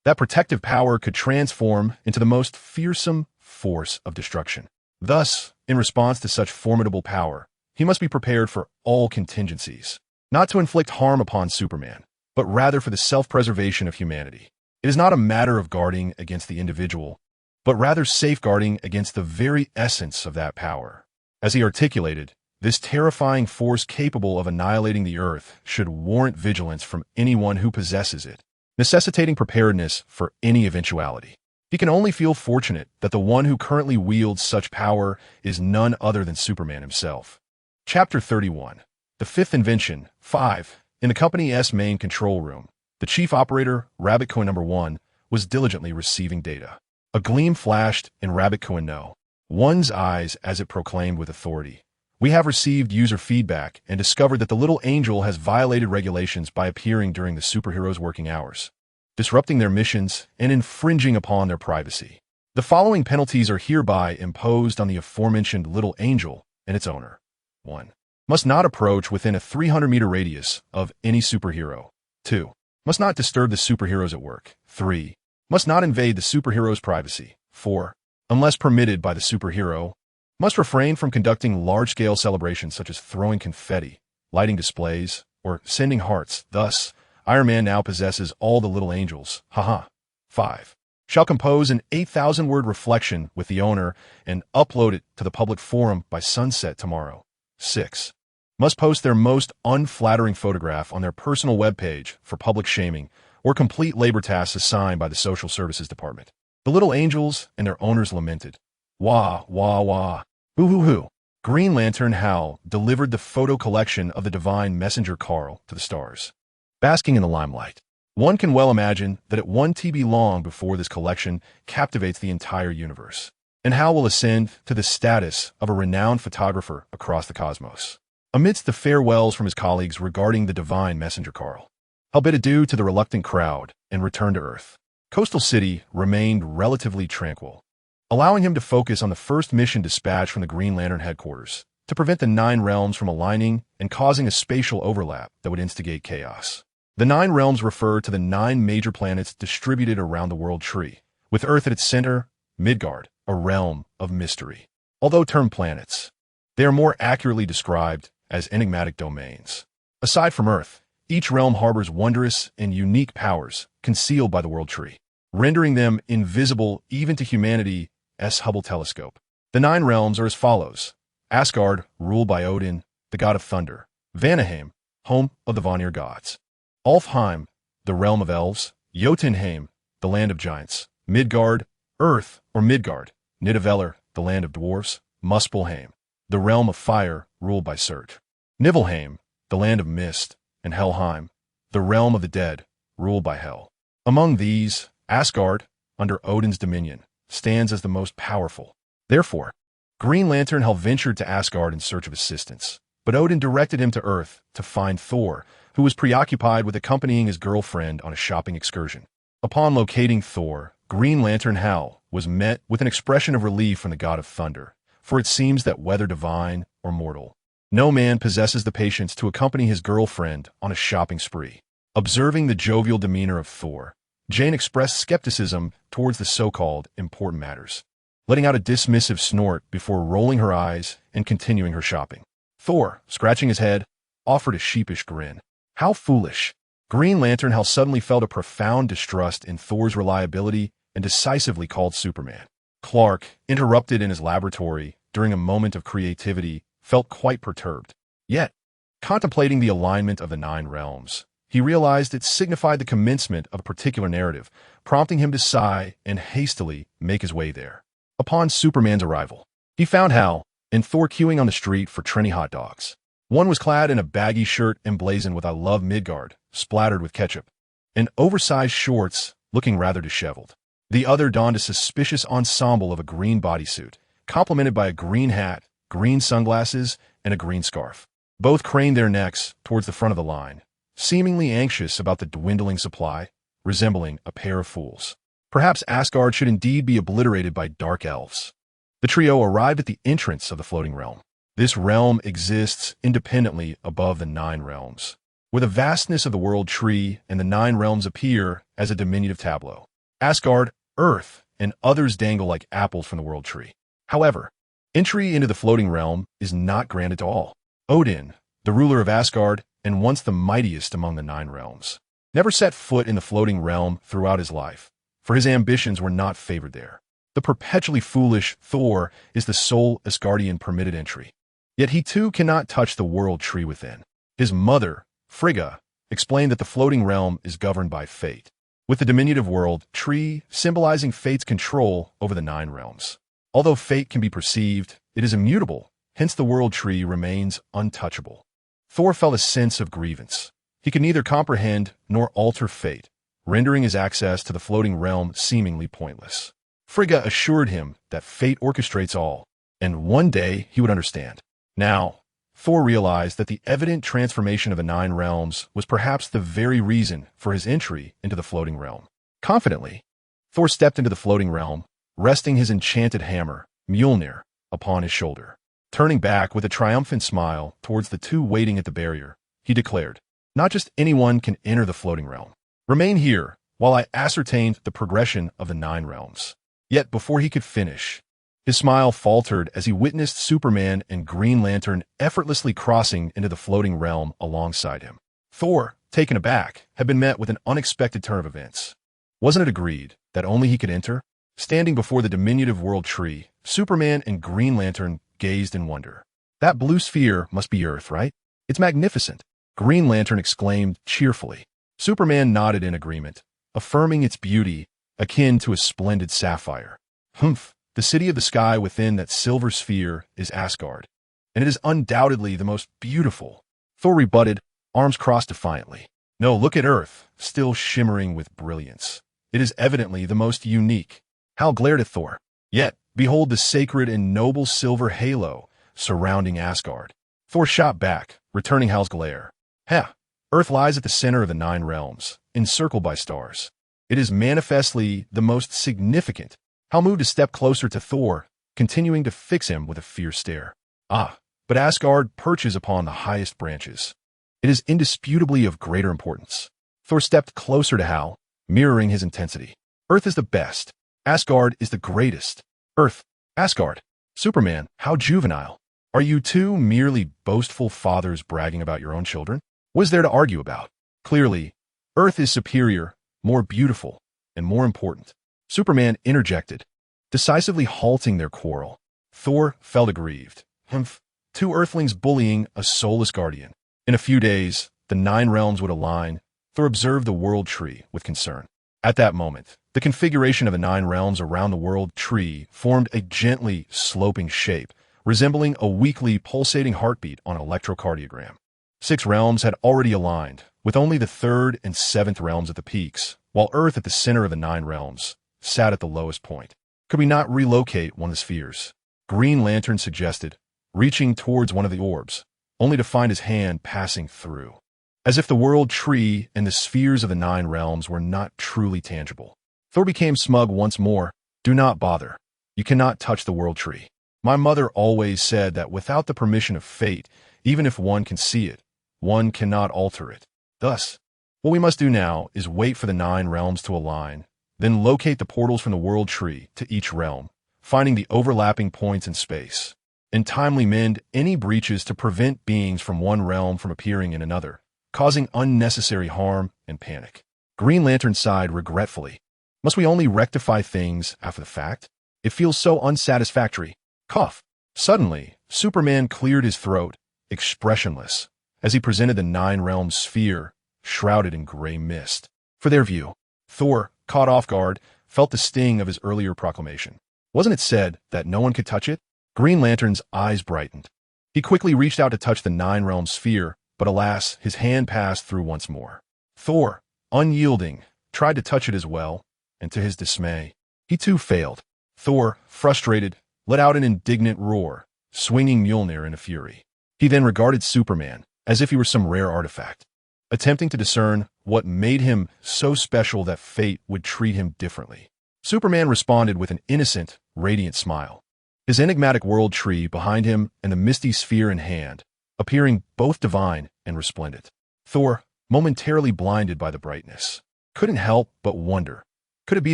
That protective power could transform into the most fearsome force of destruction. Thus, in response to such formidable power, he must be prepared for all contingencies, not to inflict harm upon Superman, but rather for the self-preservation of humanity. It is not a matter of guarding against the individual, but rather safeguarding against the very essence of that power. As he articulated, this terrifying force capable of annihilating the Earth should warrant vigilance from anyone who possesses it, necessitating preparedness for any eventuality. He can only feel fortunate that the one who currently wields such power is none other than Superman himself. Chapter 31. The fifth invention, 5. In the company's main control room, the chief operator, Rabbit Coin Number 1, was diligently receiving data. A gleam flashed in Rabbit Coin No. 1's eyes as it proclaimed with authority, "We have received user feedback and discovered that the little angel has violated regulations by appearing during the superheroes' working hours, disrupting their missions and infringing upon their privacy. The following penalties are hereby imposed on the aforementioned little angel and its owner. 1. Must not approach within a 300-meter radius of any superhero. 2. Must not disturb the superheroes at work. 3. Must not invade the superhero's privacy. 4. Unless permitted by the superhero, must refrain from conducting large-scale celebrations such as throwing confetti, lighting displays, or sending hearts. Thus, Iron Man now possesses all the little angels. Haha. 5. Shall compose an 8,000-word reflection with the owner and upload it to the public forum by sunset tomorrow. 6. Must post their most unflattering photograph on their personal webpage for public shaming or complete labor tasks assigned by the Social Services Department. The little angels and their owners lamented. Wah, wah, wah. Boo-hoo-hoo. Green Lantern Hal delivered the photo collection of the divine messenger Carl to the stars. Basking in the limelight, one can well imagine that it 1 TB long before this collection captivates the entire universe, and Hal will ascend to the status of a renowned photographer across the cosmos. Amidst the farewells from his colleagues regarding the divine messenger Carl, Hal bid adieu to the reluctant crowd and returned to Earth. Coastal City remained relatively tranquil, allowing him to focus on the first mission dispatched from the Green Lantern headquarters to prevent the 9 realms from aligning and causing a spatial overlap that would instigate chaos. The 9 realms refer to the 9 major planets distributed around the world tree, with Earth at its center, Midgard, a realm of mystery. Although termed planets, they are more accurately described as enigmatic domains. Aside from Earth, each realm harbors wondrous and unique powers concealed by the world tree, rendering them invisible even to humanity's Hubble telescope. The 9 realms are as follows: Asgard, ruled by Odin, the god of thunder; Vanaheim, home of the Vanir gods; Alfheim, the realm of elves; Jotunheim, the land of giants; Midgard, Earth or Midgard; Nidavellir, the land of dwarfs; Muspelheim, the realm of fire, ruled by Surt; Nibelheim, the land of mist; and Helheim, the realm of the dead, ruled by Hel. Among these, Asgard, under Odin's dominion, stands as the most powerful. Therefore, Green Lantern Hal ventured to Asgard in search of assistance, but Odin directed him to Earth to find Thor, who was preoccupied with accompanying his girlfriend on a shopping excursion. Upon locating Thor, Green Lantern Hal was met with an expression of relief from the god of thunder, for it seems that whether divine or mortal, no man possesses the patience to accompany his girlfriend on a shopping spree. Observing the jovial demeanor of Thor, Jane expressed skepticism towards the so-called important matters, letting out a dismissive snort before rolling her eyes and continuing her shopping. Thor, scratching his head, offered a sheepish grin. How foolish! Green Lantern Hal suddenly felt a profound distrust in Thor's reliability and decisively called Superman. Clark, interrupted in his laboratory during a moment of creativity, felt quite perturbed. Yet, contemplating the alignment of the 9 realms, he realized it signified the commencement of a particular narrative, prompting him to sigh and hastily make his way there. Upon Superman's arrival, he found Hal and Thor queuing on the street for trendy hot dogs. One was clad in a baggy shirt emblazoned with "I love Midgard," splattered with ketchup, and oversized shorts looking rather disheveled. The other donned a suspicious ensemble of a green bodysuit, complemented by a green hat, green sunglasses, and a green scarf. Both craned their necks towards the front of the line, seemingly anxious about the dwindling supply, resembling a pair of fools. Perhaps Asgard should indeed be obliterated by dark elves. The trio arrived at the entrance of the floating realm. This realm exists independently above the 9 realms, where the vastness of the world tree and the 9 realms appear as a diminutive tableau. Asgard, Earth, and others dangle like apples from the world tree. However, entry into the floating realm is not granted to all. Odin, the ruler of Asgard and once the mightiest among the 9 realms, never set foot in the floating realm throughout his life, for his ambitions were not favored there. The perpetually foolish Thor is the sole Asgardian permitted entry. Yet he too cannot touch the world tree within. His mother, Frigga, explained that the floating realm is governed by fate, with the diminutive world tree symbolizing fate's control over the 9 realms. Although fate can be perceived, it is immutable, hence the world tree remains untouchable. Thor felt a sense of grievance. He could neither comprehend nor alter fate, rendering his access to the floating realm seemingly pointless. Frigga assured him that fate orchestrates all, and one day he would understand. Now, Thor realized that the evident transformation of the 9 realms was perhaps the very reason for his entry into the floating realm. Confidently, Thor stepped into the floating realm, resting his enchanted hammer, Millionaire, upon his shoulder. Turning back with a triumphant smile towards the two waiting at the barrier, he declared, "Not just anyone can enter the floating realm. Remain here while I ascertain the progression of the 9 realms." Yet before he could finish, his smile faltered as he witnessed Superman and Green Lantern effortlessly crossing into the floating realm alongside him. Thor, taken aback, had been met with an unexpected turn of events. Wasn't it agreed that only he could enter? Standing before the diminutive world tree, Superman and Green Lantern gazed in wonder. "That blue sphere must be Earth, right? It's magnificent," Green Lantern exclaimed cheerfully. Superman nodded in agreement, affirming its beauty akin to a splendid sapphire. "Humph, the city of the sky within that silver sphere is Asgard, and it is undoubtedly the most beautiful," Thor rebutted, arms crossed defiantly. "No, look at Earth, still shimmering with brilliance. It is evidently the most unique." Hal glared at Thor. "Yet, behold the sacred and noble silver halo surrounding Asgard." Thor shot back, returning Hal's glare. "Ha! Earth lies at the center of the 9 realms, encircled by stars. It is manifestly the most significant." Hal moved a step closer to Thor, continuing to fix him with a fierce stare. "Ah, but Asgard perches upon the highest branches. It is indisputably of greater importance." Thor stepped closer to Hal, mirroring his intensity. "Earth is the best. Asgard is the greatest. Earth, Asgard." "Superman, how juvenile. Are you two merely boastful fathers bragging about your own children? What is there to argue about? Clearly, Earth is superior, more beautiful, and more important." Superman interjected, decisively halting their quarrel. Thor felt aggrieved. "Humph, 2 Earthlings bullying a soulless guardian. In a few days, the 9 realms would align." Thor observed the world tree with concern. At that moment, the configuration of the 9 realms around the world tree formed a gently sloping shape, resembling a weakly pulsating heartbeat on an electrocardiogram. 6 realms had already aligned, with only the 3rd and 7th realms at the peaks, while Earth at the center of the 9 realms sat at the lowest point. "Could we not relocate one of the spheres?" Green Lantern suggested, reaching towards one of the orbs, only to find his hand passing through. As if the world tree and the spheres of the 9 realms were not truly tangible. Thor became smug once more. "Do not bother. You cannot touch the world tree. My mother always said that without the permission of fate, even if one can see it, one cannot alter it. Thus, what we must do now is wait for the 9 realms to align, then locate the portals from the world tree to each realm, finding the overlapping points in space, and timely mend any breaches to prevent beings from one realm from appearing in another, causing unnecessary harm and panic." Green Lantern sighed regretfully. "Must we only rectify things after the fact? It feels so unsatisfactory." Cough. Suddenly, Superman cleared his throat, expressionless, as he presented the 9 realms sphere, shrouded in gray mist. For their view, Thor, caught off guard, felt the sting of his earlier proclamation. Wasn't it said that no one could touch it? Green Lantern's eyes brightened. He quickly reached out to touch the nine-realm sphere, but alas, his hand passed through once more. Thor, unyielding, tried to touch it as well, and to his dismay, he too failed. Thor, frustrated, let out an indignant roar, swinging Mjolnir in a fury. He then regarded Superman as if he were some rare artifact, attempting to discern what made him so special that fate would treat him differently. Superman responded with an innocent, radiant smile, his enigmatic world tree behind him and the misty sphere in hand, appearing both divine and resplendent. Thor, momentarily blinded by the brightness, couldn't help but wonder, could it be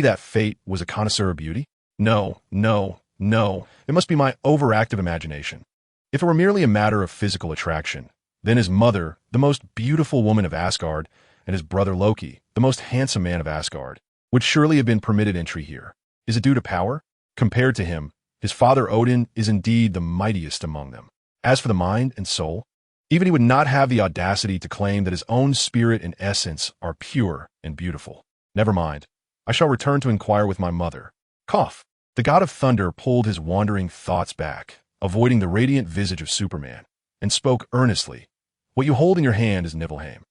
that fate was a connoisseur of beauty? No, it must be my overactive imagination. If it were merely a matter of physical attraction, then his mother, the most beautiful woman of Asgard, and his brother Loki, the most handsome man of Asgard, would surely have been permitted entry here. Is it due to power? Compared to him, his father Odin is indeed the mightiest among them. As for the mind and soul, even he would not have the audacity to claim that his own spirit and essence are pure and beautiful. Never mind. I shall return to inquire with my mother. Cough. The god of thunder pulled his wandering thoughts back, avoiding the radiant visage of Superman, and spoke earnestly. What you hold in your hand is Niflheim,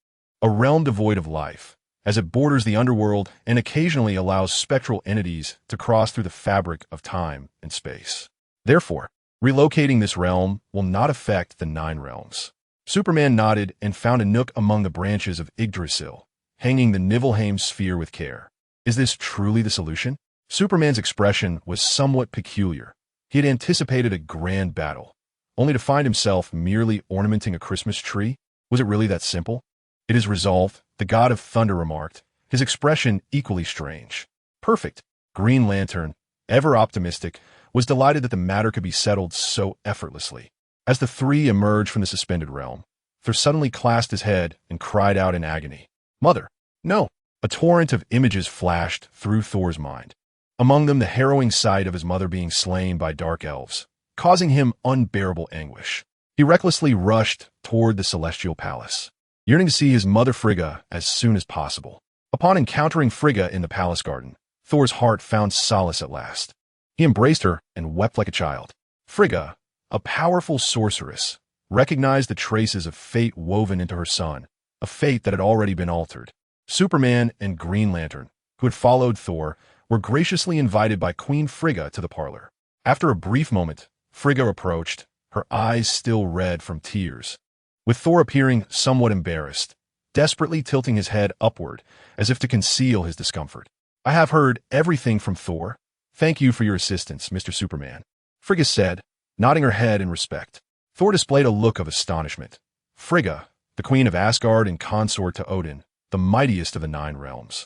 a realm devoid of life, as it borders the underworld and occasionally allows spectral entities to cross through the fabric of time and space. Therefore, relocating this realm will not affect the nine realms. Superman nodded and found a nook among the branches of Yggdrasil, hanging the Niflheim sphere with care. Is this truly the solution? Superman's expression was somewhat peculiar. He had anticipated a grand battle, only to find himself merely ornamenting a Christmas tree. Was it really that simple? It is resolved, the god of thunder remarked, his expression equally strange. Perfect. Green Lantern, ever optimistic, was delighted that the matter could be settled so effortlessly. As the three emerged from the suspended realm, Thor suddenly clasped his head and cried out in agony. Mother! No! A torrent of images flashed through Thor's mind. Among them the harrowing sight of his mother being slain by dark elves, causing him unbearable anguish. He recklessly rushed toward the celestial palace, yearning to see his mother Frigga as soon as possible. Upon encountering Frigga in the palace garden, Thor's heart found solace at last. He embraced her and wept like a child. Frigga, a powerful sorceress, recognized the traces of fate woven into her son, a fate that had already been altered. Superman and Green Lantern, who had followed Thor, were graciously invited by Queen Frigga to the parlor. After a brief moment, Frigga approached, her eyes still red from tears, with Thor appearing somewhat embarrassed, desperately tilting his head upward as if to conceal his discomfort. I have heard everything from Thor. Thank you for your assistance, Mr. Superman, Frigga said, nodding her head in respect. Thor displayed a look of astonishment. Frigga, the queen of Asgard and consort to Odin, the mightiest of the nine realms,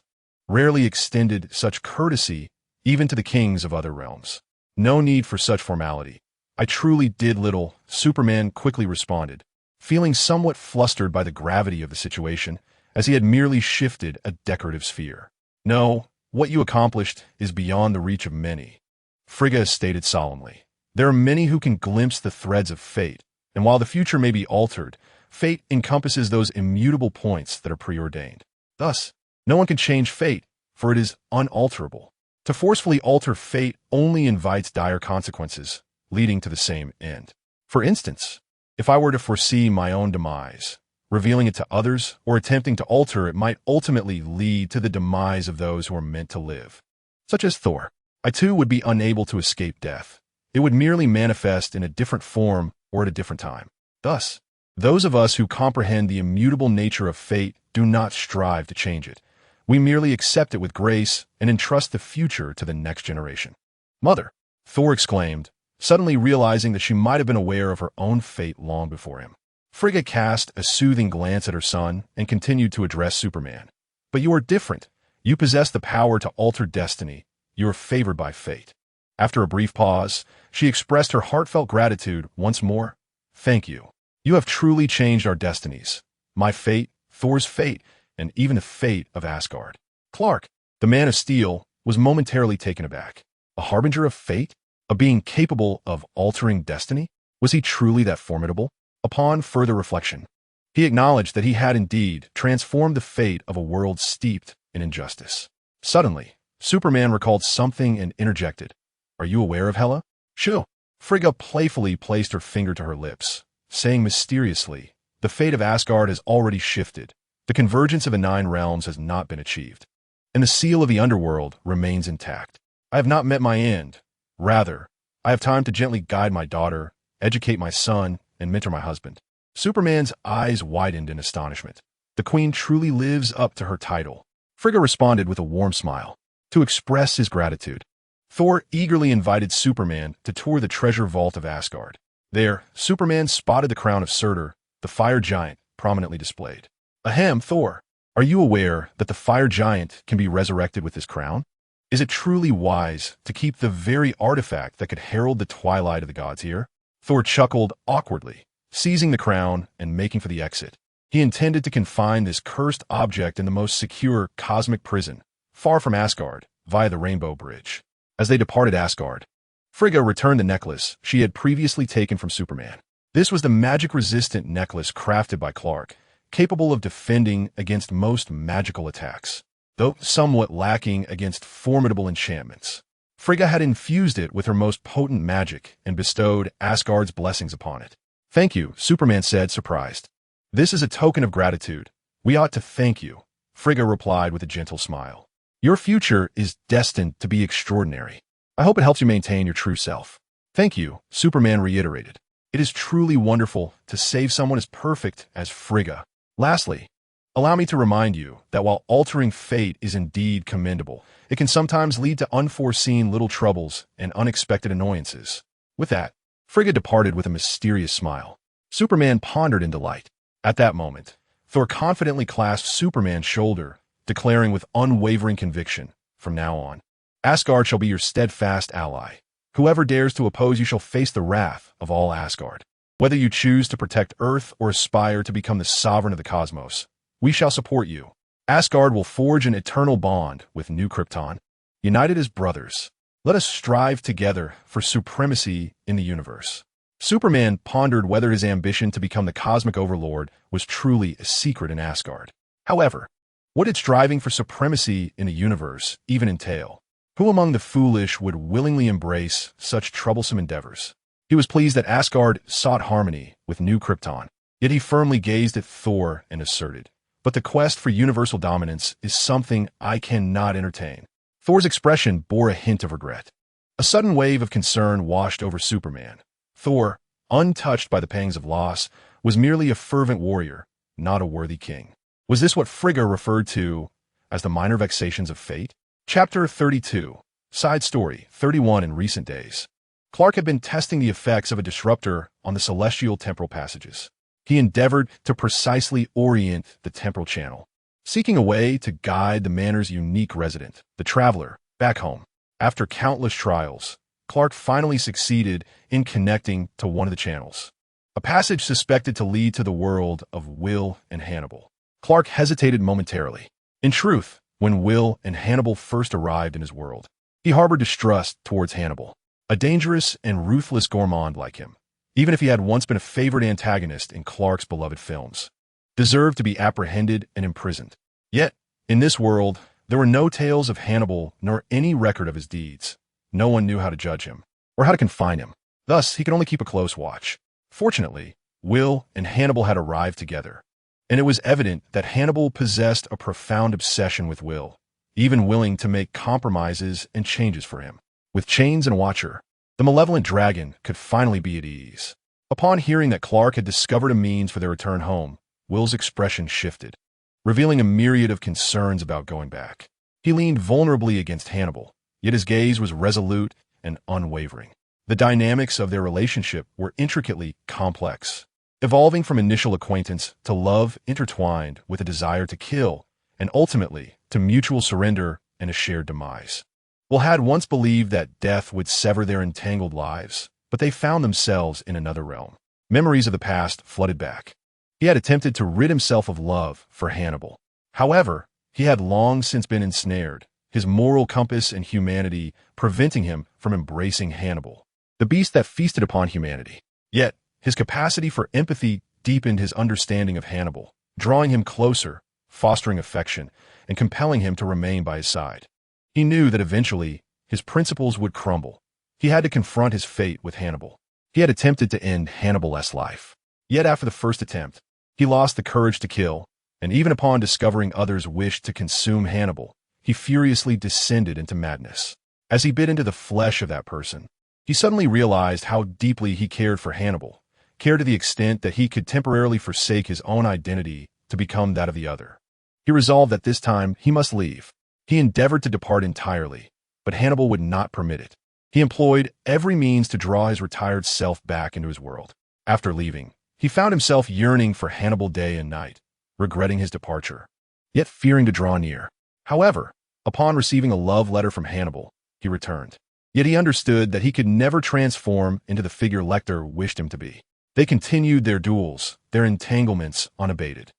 rarely extended such courtesy even to the kings of other realms. No need for such formality. I truly did little, Superman quickly responded, feeling somewhat flustered by the gravity of the situation, as he had merely shifted a decorative sphere. No, what you accomplished is beyond the reach of many, Frigga stated solemnly. There are many who can glimpse the threads of fate, and while the future may be altered, fate encompasses those immutable points that are preordained. Thus, no one can change fate, for it is unalterable. To forcefully alter fate only invites dire consequences, leading to the same end. For instance, if I were to foresee my own demise, revealing it to others, or attempting to alter it might ultimately lead to the demise of those who are meant to live. Such as Thor, I too would be unable to escape death. It would merely manifest in a different form or at a different time. Thus, those of us who comprehend the immutable nature of fate do not strive to change it. We merely accept it with grace and entrust the future to the next generation. Mother, Thor exclaimed, suddenly realizing that she might have been aware of her own fate long before him. Frigga cast a soothing glance at her son and continued to address Superman. But you are different. You possess the power to alter destiny. You are favored by fate. After a brief pause, she expressed her heartfelt gratitude once more. Thank you. You have truly changed our destinies. My fate, Thor's fate, and even the fate of Asgard. Clark, the Man of Steel, was momentarily taken aback. A harbinger of fate? A being capable of altering destiny? Was he truly that formidable? Upon further reflection, he acknowledged that he had indeed transformed the fate of a world steeped in injustice. Suddenly, Superman recalled something and interjected. Are you aware of Hela? Shoo. Frigga playfully placed her finger to her lips, saying mysteriously, "The fate of Asgard has already shifted. The convergence of the 9 realms has not been achieved, and the seal of the underworld remains intact. I have not met my end. Rather, I have time to gently guide my daughter, educate my son, and mentor my husband." Superman's eyes widened in astonishment. The queen truly lives up to her title. Frigga responded with a warm smile. To express his gratitude, Thor eagerly invited Superman to tour the treasure vault of Asgard. There, Superman spotted the crown of Surtur, the fire giant, prominently displayed. "Ahem, Thor, are you aware that the fire giant can be resurrected with this crown? Is it truly wise to keep the very artifact that could herald the twilight of the gods here?" Thor chuckled awkwardly, seizing the crown and making for the exit. He intended to confine this cursed object in the most secure cosmic prison, far from Asgard, via the Rainbow Bridge. As they departed Asgard, Frigga returned the necklace she had previously taken from Superman. This was the magic-resistant necklace crafted by Clark, capable of defending against most magical attacks, though somewhat lacking against formidable enchantments. Frigga had infused it with her most potent magic and bestowed Asgard's blessings upon it. "Thank you," Superman said, surprised. "This is a token of gratitude. We ought to thank you," Frigga replied with a gentle smile. "Your future is destined to be extraordinary. I hope it helps you maintain your true self." "Thank you," Superman reiterated. "It is truly wonderful to save someone as perfect as Frigga. Lastly, allow me to remind you that while altering fate is indeed commendable, it can sometimes lead to unforeseen little troubles and unexpected annoyances." With that, Frigga departed with a mysterious smile. Superman pondered in delight. At that moment, Thor confidently clasped Superman's shoulder, declaring with unwavering conviction, "From now on, Asgard shall be your steadfast ally. Whoever dares to oppose you shall face the wrath of all Asgard. Whether you choose to protect Earth or aspire to become the sovereign of the cosmos, we shall support you. Asgard will forge an eternal bond with New Krypton. United as brothers, let us strive together for supremacy in the universe." Superman pondered whether his ambition to become the cosmic overlord was truly a secret in Asgard. However, what did striving for supremacy in the universe even entail? Who among the foolish would willingly embrace such troublesome endeavors? He was pleased that Asgard sought harmony with New Krypton, yet he firmly gazed at Thor and asserted, "But the quest for universal dominance is something I cannot entertain." Thor's expression bore a hint of regret. A sudden wave of concern washed over Superman. Thor, untouched by the pangs of loss, was merely a fervent warrior, not a worthy king. Was this what Frigga referred to as the minor vexations of fate? Chapter 32. Side Story 31. In recent days, Clark had been testing the effects of a disruptor on the celestial temporal passages. He endeavored to precisely orient the temporal channel, seeking a way to guide the manor's unique resident, the traveler, back home. After countless trials, Clark finally succeeded in connecting to one of the channels, a passage suspected to lead to the world of Will and Hannibal. Clark hesitated momentarily. In truth, when Will and Hannibal first arrived in his world, he harbored distrust towards Hannibal, a dangerous and ruthless gourmand like him, even if he had once been a favorite antagonist in Clark's beloved films, deserved to be apprehended and imprisoned. Yet, in this world, there were no tales of Hannibal nor any record of his deeds. No one knew how to judge him, or how to confine him. Thus, he could only keep a close watch. Fortunately, Will and Hannibal had arrived together, and it was evident that Hannibal possessed a profound obsession with Will, even willing to make compromises and changes for him. With chains and watcher, the malevolent dragon could finally be at ease. Upon hearing that Clark had discovered a means for their return home, Will's expression shifted, revealing a myriad of concerns about going back. He leaned vulnerably against Hannibal, yet his gaze was resolute and unwavering. The dynamics of their relationship were intricately complex, evolving from initial acquaintance to love intertwined with a desire to kill, and ultimately to mutual surrender and a shared demise. Will had once believed that death would sever their entangled lives, but they found themselves in another realm. Memories of the past flooded back. He had attempted to rid himself of love for Hannibal. However, he had long since been ensnared, his moral compass and humanity preventing him from embracing Hannibal, the beast that feasted upon humanity. Yet, his capacity for empathy deepened his understanding of Hannibal, drawing him closer, fostering affection, and compelling him to remain by his side. He knew that eventually, his principles would crumble. He had to confront his fate with Hannibal. He had attempted to end Hannibal's life, Yet after the first attempt, he lost the courage to kill, and even upon discovering others wished to consume Hannibal, he furiously descended into madness. As he bit into the flesh of that person, he suddenly realized how deeply he cared for Hannibal, cared to the extent that he could temporarily forsake his own identity to become that of the other. He resolved that this time he must leave. He endeavored to depart entirely, but Hannibal would not permit it. He employed every means to draw his retired self back into his world. After leaving, he found himself yearning for Hannibal day and night, regretting his departure, yet fearing to draw near. However, upon receiving a love letter from Hannibal, he returned. Yet he understood that he could never transform into the figure Lecter wished him to be. They continued their duels, their entanglements unabated.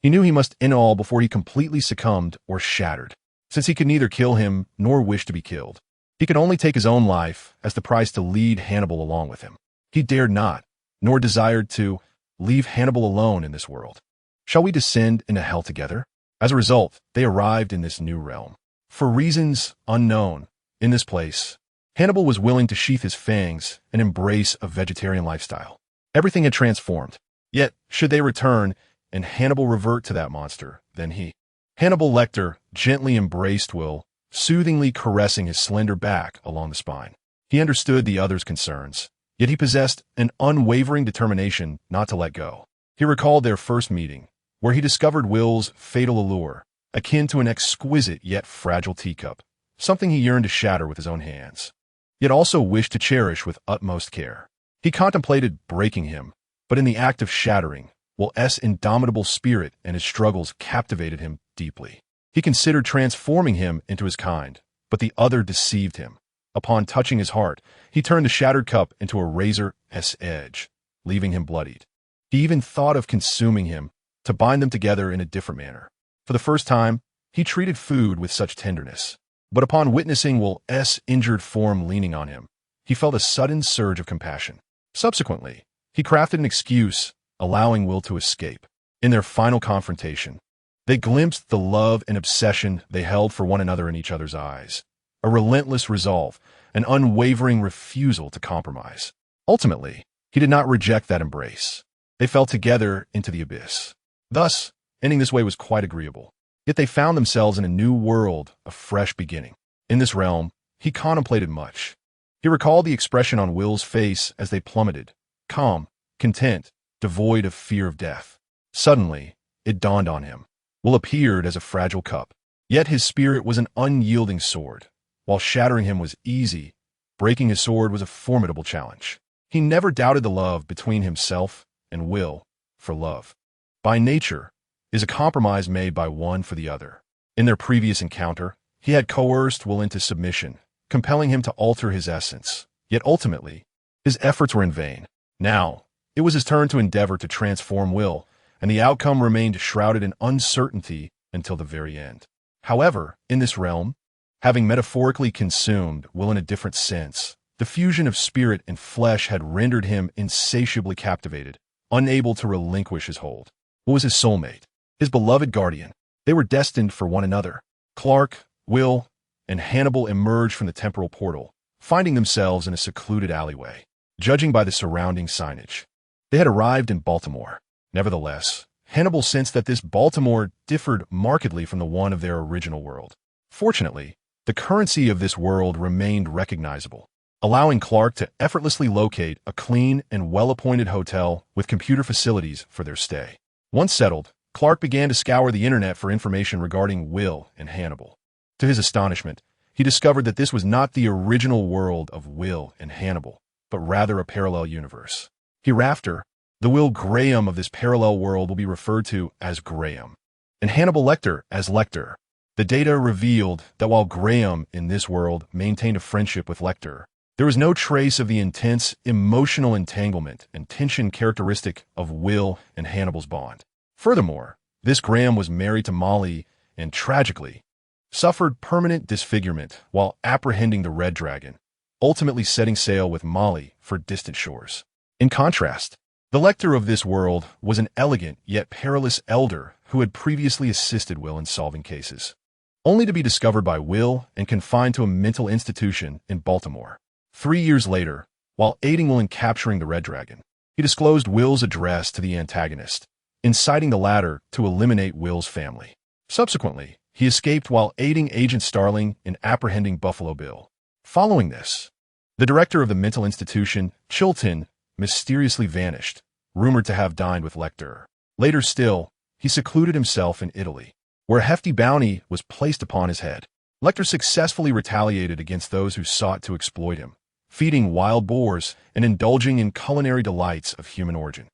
He knew he must end all before he completely succumbed or shattered. Since he could neither kill him nor wish to be killed, he could only take his own life as the price to lead Hannibal along with him. He dared not, nor desired to, leave Hannibal alone in this world. Shall we descend into hell together? As a result, they arrived in this new realm. For reasons unknown, in this place, Hannibal was willing to sheath his fangs and embrace a vegetarian lifestyle. Everything had transformed. Yet, should they return and Hannibal revert to that monster, then Hannibal Lecter gently embraced Will, soothingly caressing his slender back along the spine. He understood the other's concerns, yet he possessed an unwavering determination not to let go. He recalled their first meeting, where he discovered Will's fatal allure, akin to an exquisite yet fragile teacup, something he yearned to shatter with his own hands, yet also wished to cherish with utmost care. He contemplated breaking him, but in the act of shattering, Will's indomitable spirit and his struggles captivated him deeply. He considered transforming him into his kind, but the other deceived him. Upon touching his heart, he turned the shattered cup into a razor's edge, leaving him bloodied. He even thought of consuming him, to bind them together in a different manner. For the first time, he treated food with such tenderness. But upon witnessing Will's injured form leaning on him, he felt a sudden surge of compassion. Subsequently, he crafted an excuse, allowing Will to escape. In their final confrontation, they glimpsed the love and obsession they held for one another in each other's eyes, a relentless resolve, an unwavering refusal to compromise. Ultimately, he did not reject that embrace. They fell together into the abyss. Thus, ending this way was quite agreeable. Yet they found themselves in a new world, a fresh beginning. In this realm, he contemplated much. He recalled the expression on Will's face as they plummeted, calm, content, devoid of fear of death. Suddenly, it dawned on him. Will appeared as a fragile cup, yet his spirit was an unyielding sword. While shattering him was easy, breaking his sword was a formidable challenge. He never doubted the love between himself and Will, for love, by nature, is a compromise made by one for the other. In their previous encounter, he had coerced Will into submission, compelling him to alter his essence. Yet ultimately, his efforts were in vain. Now, it was his turn to endeavor to transform Will, and the outcome remained shrouded in uncertainty until the very end. However, in this realm, having metaphorically consumed Will in a different sense, the fusion of spirit and flesh had rendered him insatiably captivated, unable to relinquish his hold. Will was his soulmate, his beloved guardian. They were destined for one another. Clark, Will, and Hannibal emerged from the temporal portal, finding themselves in a secluded alleyway. Judging by the surrounding signage, they had arrived in Baltimore. Nevertheless, Hannibal sensed that this Baltimore differed markedly from the one of their original world. Fortunately, the currency of this world remained recognizable, allowing Clark to effortlessly locate a clean and well-appointed hotel with computer facilities for their stay. Once settled, Clark began to scour the internet for information regarding Will and Hannibal. To his astonishment, he discovered that this was not the original world of Will and Hannibal, but rather a parallel universe. Hereafter, the Will Graham of this parallel world will be referred to as Graham, and Hannibal Lecter as Lecter. The data revealed that while Graham in this world maintained a friendship with Lecter, there was no trace of the intense emotional entanglement and tension characteristic of Will and Hannibal's bond. Furthermore, this Graham was married to Molly and, tragically, suffered permanent disfigurement while apprehending the Red Dragon, ultimately setting sail with Molly for distant shores. In contrast, the Lecter of this world was an elegant yet perilous elder who had previously assisted Will in solving cases, only to be discovered by Will and confined to a mental institution in Baltimore. 3 years later, while aiding Will in capturing the Red Dragon, He disclosed Will's address to the antagonist, inciting the latter to eliminate Will's family. Subsequently, he escaped while aiding Agent Starling in apprehending Buffalo Bill. Following this, the director of the mental institution, Chilton, mysteriously vanished, rumored to have dined with Lecter. Later still, he secluded himself in Italy, where a hefty bounty was placed upon his head. Lecter successfully retaliated against those who sought to exploit him, feeding wild boars and indulging in culinary delights of human origin.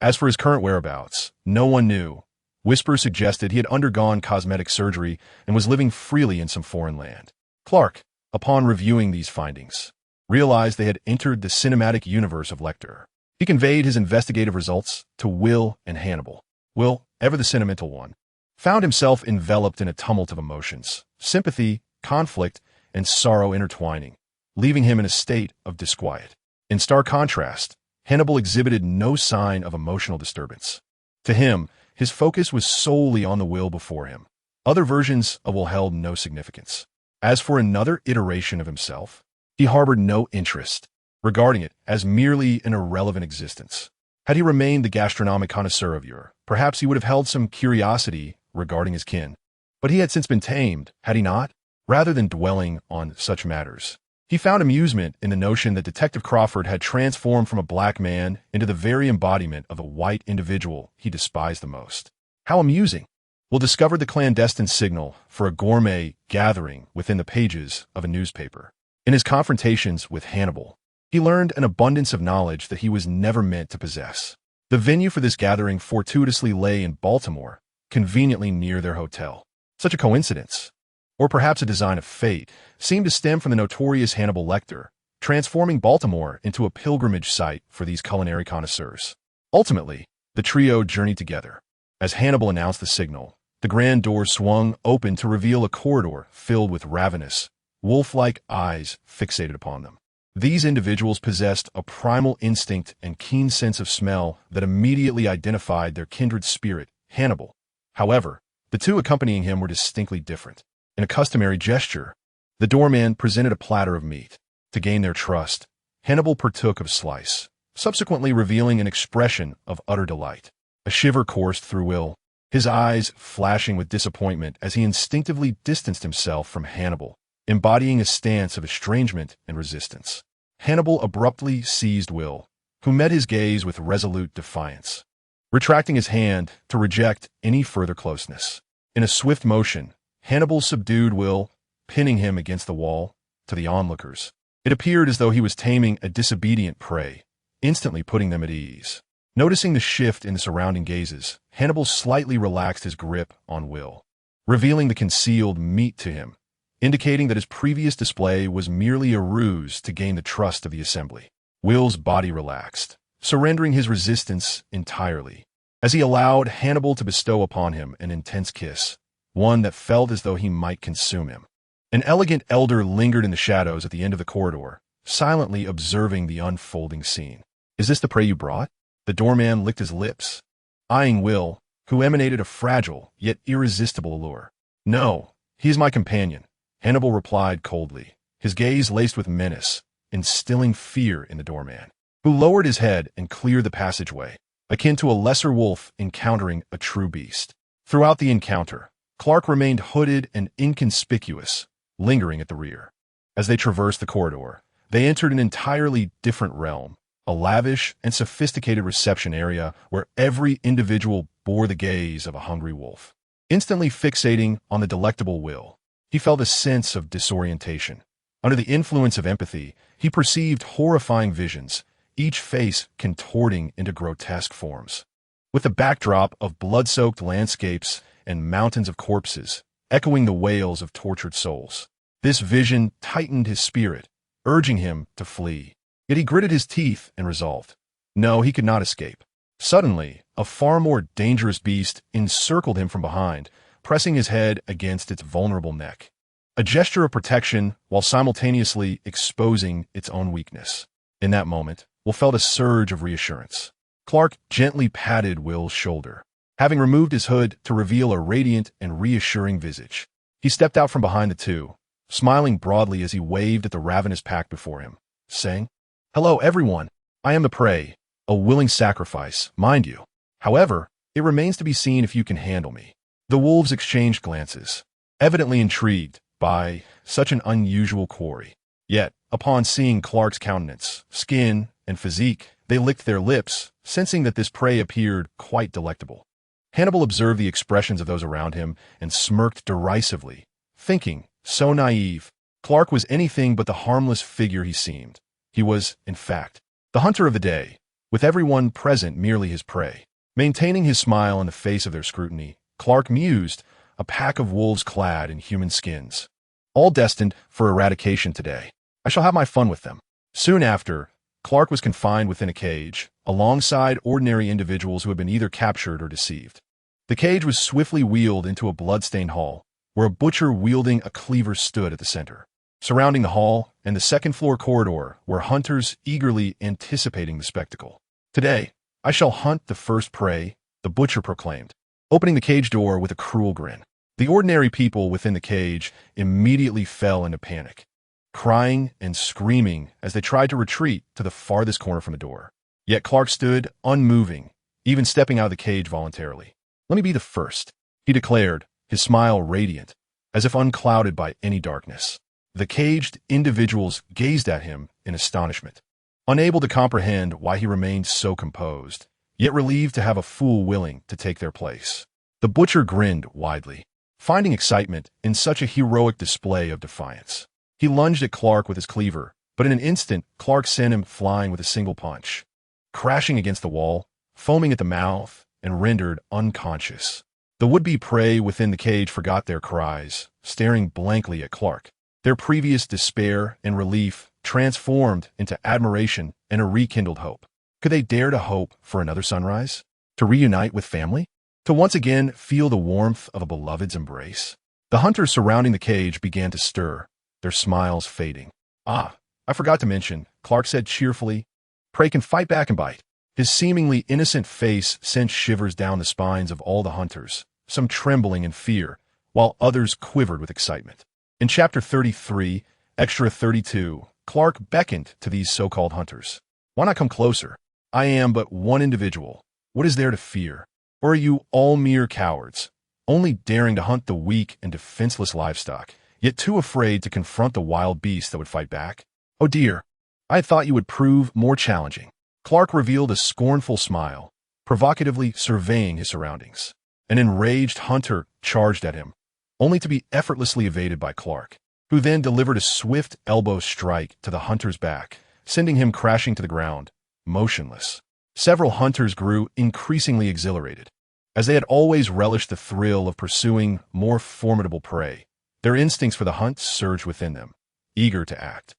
As for his current whereabouts, no one knew. Whispers suggested he had undergone cosmetic surgery and was living freely in some foreign land. Clark, upon reviewing these findings, realized they had entered the cinematic universe of Lecter. He conveyed his investigative results to Will and Hannibal. Will, ever the sentimental one, found himself enveloped in a tumult of emotions, sympathy, conflict, and sorrow intertwining, leaving him in a state of disquiet. In stark contrast, Hannibal exhibited no sign of emotional disturbance. To him, his focus was solely on the will before him. Other versions of Will held no significance. As for another iteration of himself, he harbored no interest, regarding it as merely an irrelevant existence. Had he remained the gastronomic connoisseur of yore, perhaps he would have held some curiosity regarding his kin. But he had since been tamed, had he not? Rather than dwelling on such matters, he found amusement in the notion that Detective Crawford had transformed from a black man into the very embodiment of the white individual he despised the most. How amusing! Will discovered the clandestine signal for a gourmet gathering within the pages of a newspaper. In his confrontations with Hannibal, he learned an abundance of knowledge that he was never meant to possess. The venue for this gathering fortuitously lay in Baltimore, conveniently near their hotel. Such a coincidence, or perhaps a design of fate, seemed to stem from the notorious Hannibal Lecter, transforming Baltimore into a pilgrimage site for these culinary connoisseurs. Ultimately, the trio journeyed together. As Hannibal announced the signal, the grand doors swung open to reveal a corridor filled with ravenous, wolf-like eyes fixated upon them. These individuals possessed a primal instinct and keen sense of smell that immediately identified their kindred spirit, Hannibal. However, the two accompanying him were distinctly different. In a customary gesture, the doorman presented a platter of meat. To gain their trust, Hannibal partook of a slice, subsequently revealing an expression of utter delight. A shiver coursed through Will, his eyes flashing with disappointment as he instinctively distanced himself from Hannibal, embodying a stance of estrangement and resistance. Hannibal abruptly seized Will, who met his gaze with resolute defiance, retracting his hand to reject any further closeness. In a swift motion, Hannibal subdued Will, pinning him against the wall. To the onlookers, it appeared as though he was taming a disobedient prey, instantly putting them at ease. Noticing the shift in the surrounding gazes, Hannibal slightly relaxed his grip on Will, revealing the concealed meat to him, indicating that his previous display was merely a ruse to gain the trust of the assembly. Will's body relaxed, surrendering his resistance entirely, as he allowed Hannibal to bestow upon him an intense kiss, one that felt as though he might consume him. An elegant elder lingered in the shadows at the end of the corridor, silently observing the unfolding scene. "Is this the prey you brought?" The doorman licked his lips, eyeing Will, who emanated a fragile yet irresistible allure. "No, he is my companion," Hannibal replied coldly, his gaze laced with menace, instilling fear in the doorman, who lowered his head and cleared the passageway, akin to a lesser wolf encountering a true beast. Throughout the encounter, Clark remained hooded and inconspicuous, lingering at the rear. As they traversed the corridor, they entered an entirely different realm, a lavish and sophisticated reception area where every individual bore the gaze of a hungry wolf. Instantly fixating on the delectable Will, he felt a sense of disorientation. Under the influence of empathy, he perceived horrifying visions, each face contorting into grotesque forms. With the backdrop of blood-soaked landscapes and mountains of corpses, echoing the wails of tortured souls, this vision tightened his spirit, urging him to flee. Yet he gritted his teeth and resolved. No, he could not escape. Suddenly, a far more dangerous beast encircled him from behind, pressing his head against its vulnerable neck. A gesture of protection while simultaneously exposing its own weakness. In that moment, Will felt a surge of reassurance. Clark gently patted Will's shoulder, having removed his hood to reveal a radiant and reassuring visage. He stepped out from behind the two, smiling broadly as he waved at the ravenous pack before him, saying, "Hello, everyone. I am the prey. A willing sacrifice, mind you. However, it remains to be seen if you can handle me. The wolves exchanged glances, evidently intrigued by such an unusual quarry. Yet, upon seeing Clark's countenance, skin, and physique, they licked their lips, sensing that this prey appeared quite delectable. Hannibal observed the expressions of those around him and smirked derisively, thinking, so naive, Clark was anything but the harmless figure he seemed. He was, in fact, the hunter of the day, with everyone present merely his prey. Maintaining his smile in the face of their scrutiny, Clark mused, a pack of wolves clad in human skins. All destined for eradication today. I shall have my fun with them. Soon after, Clark was confined within a cage, alongside ordinary individuals who had been either captured or deceived. The cage was swiftly wheeled into a blood-stained hall, where a butcher wielding a cleaver stood at the center. Surrounding the hall and the second-floor corridor were hunters eagerly anticipating the spectacle. Today, I shall hunt the first prey, the butcher proclaimed, opening the cage door with a cruel grin. The ordinary people within the cage immediately fell into panic, crying and screaming as they tried to retreat to the farthest corner from the door. Yet Clark stood unmoving, even stepping out of the cage voluntarily. Let me be the first, he declared, his smile radiant, as if unclouded by any darkness. The caged individuals gazed at him in astonishment, unable to comprehend why he remained so composed, yet relieved to have a fool willing to take their place. The butcher grinned widely, finding excitement in such a heroic display of defiance. He lunged at Clark with his cleaver, but in an instant, Clark sent him flying with a single punch, crashing against the wall, foaming at the mouth, and rendered unconscious. The would-be prey within the cage forgot their cries, staring blankly at Clark. Their previous despair and relief transformed into admiration and a rekindled hope. Could they dare to hope for another sunrise? To reunite with family? To once again feel the warmth of a beloved's embrace? The hunters surrounding the cage began to stir, their smiles fading. Ah, I forgot to mention, Clark said cheerfully, prey can fight back and bite. His seemingly innocent face sent shivers down the spines of all the hunters, some trembling in fear, while others quivered with excitement. In Chapter 33, Extra 32, Clark beckoned to these so-called hunters. Why not come closer? I am but one individual. What is there to fear? Or are you all mere cowards, only daring to hunt the weak and defenseless livestock, yet too afraid to confront the wild beasts that would fight back? Oh dear, I thought you would prove more challenging. Clark revealed a scornful smile, provocatively surveying his surroundings. An enraged hunter charged at him, only to be effortlessly evaded by Clark, who then delivered a swift elbow strike to the hunter's back, sending him crashing to the ground, motionless. Several hunters grew increasingly exhilarated. As they had always relished the thrill of pursuing more formidable prey, their instincts for the hunt surged within them, eager to act.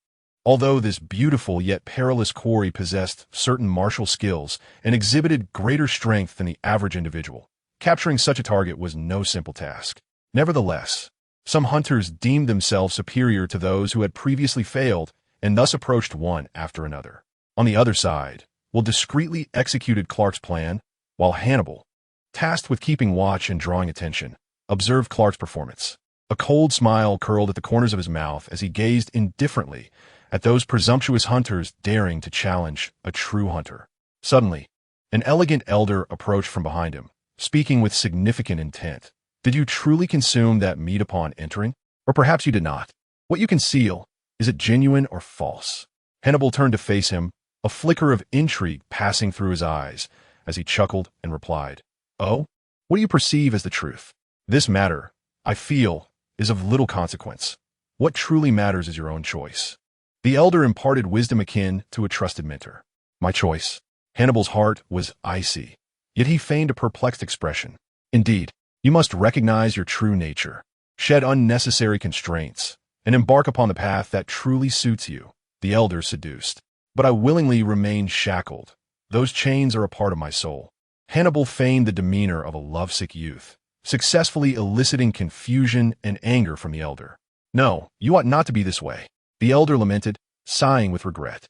Although this beautiful yet perilous quarry possessed certain martial skills and exhibited greater strength than the average individual, capturing such a target was no simple task. Nevertheless, some hunters deemed themselves superior to those who had previously failed and thus approached one after another. On the other side, Will discreetly executed Clark's plan, while Hannibal, tasked with keeping watch and drawing attention, observed Clark's performance. A cold smile curled at the corners of his mouth as he gazed indifferently at those presumptuous hunters daring to challenge a true hunter. Suddenly, an elegant elder approached from behind him, speaking with significant intent. Did you truly consume that meat upon entering? Or perhaps you did not. What you conceal, is it genuine or false? Hannibal turned to face him, a flicker of intrigue passing through his eyes as he chuckled and replied, Oh, what do you perceive as the truth? This matter, I feel, is of little consequence. What truly matters is your own choice. The elder imparted wisdom akin to a trusted mentor. My choice. Hannibal's heart was icy, yet he feigned a perplexed expression. Indeed, you must recognize your true nature, shed unnecessary constraints, and embark upon the path that truly suits you, the elder seduced. But I willingly remain shackled. Those chains are a part of my soul. Hannibal feigned the demeanor of a lovesick youth, successfully eliciting confusion and anger from the elder. No, you ought not to be this way, the elder lamented, sighing with regret.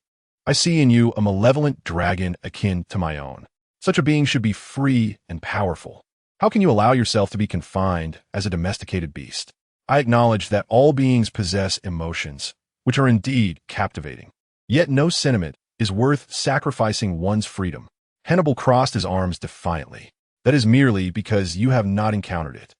I see in you a malevolent dragon akin to my own. Such a being should be free and powerful. How can you allow yourself to be confined as a domesticated beast? I acknowledge that all beings possess emotions, which are indeed captivating. Yet no sentiment is worth sacrificing one's freedom. Hannibal crossed his arms defiantly. That is merely because you have not encountered it.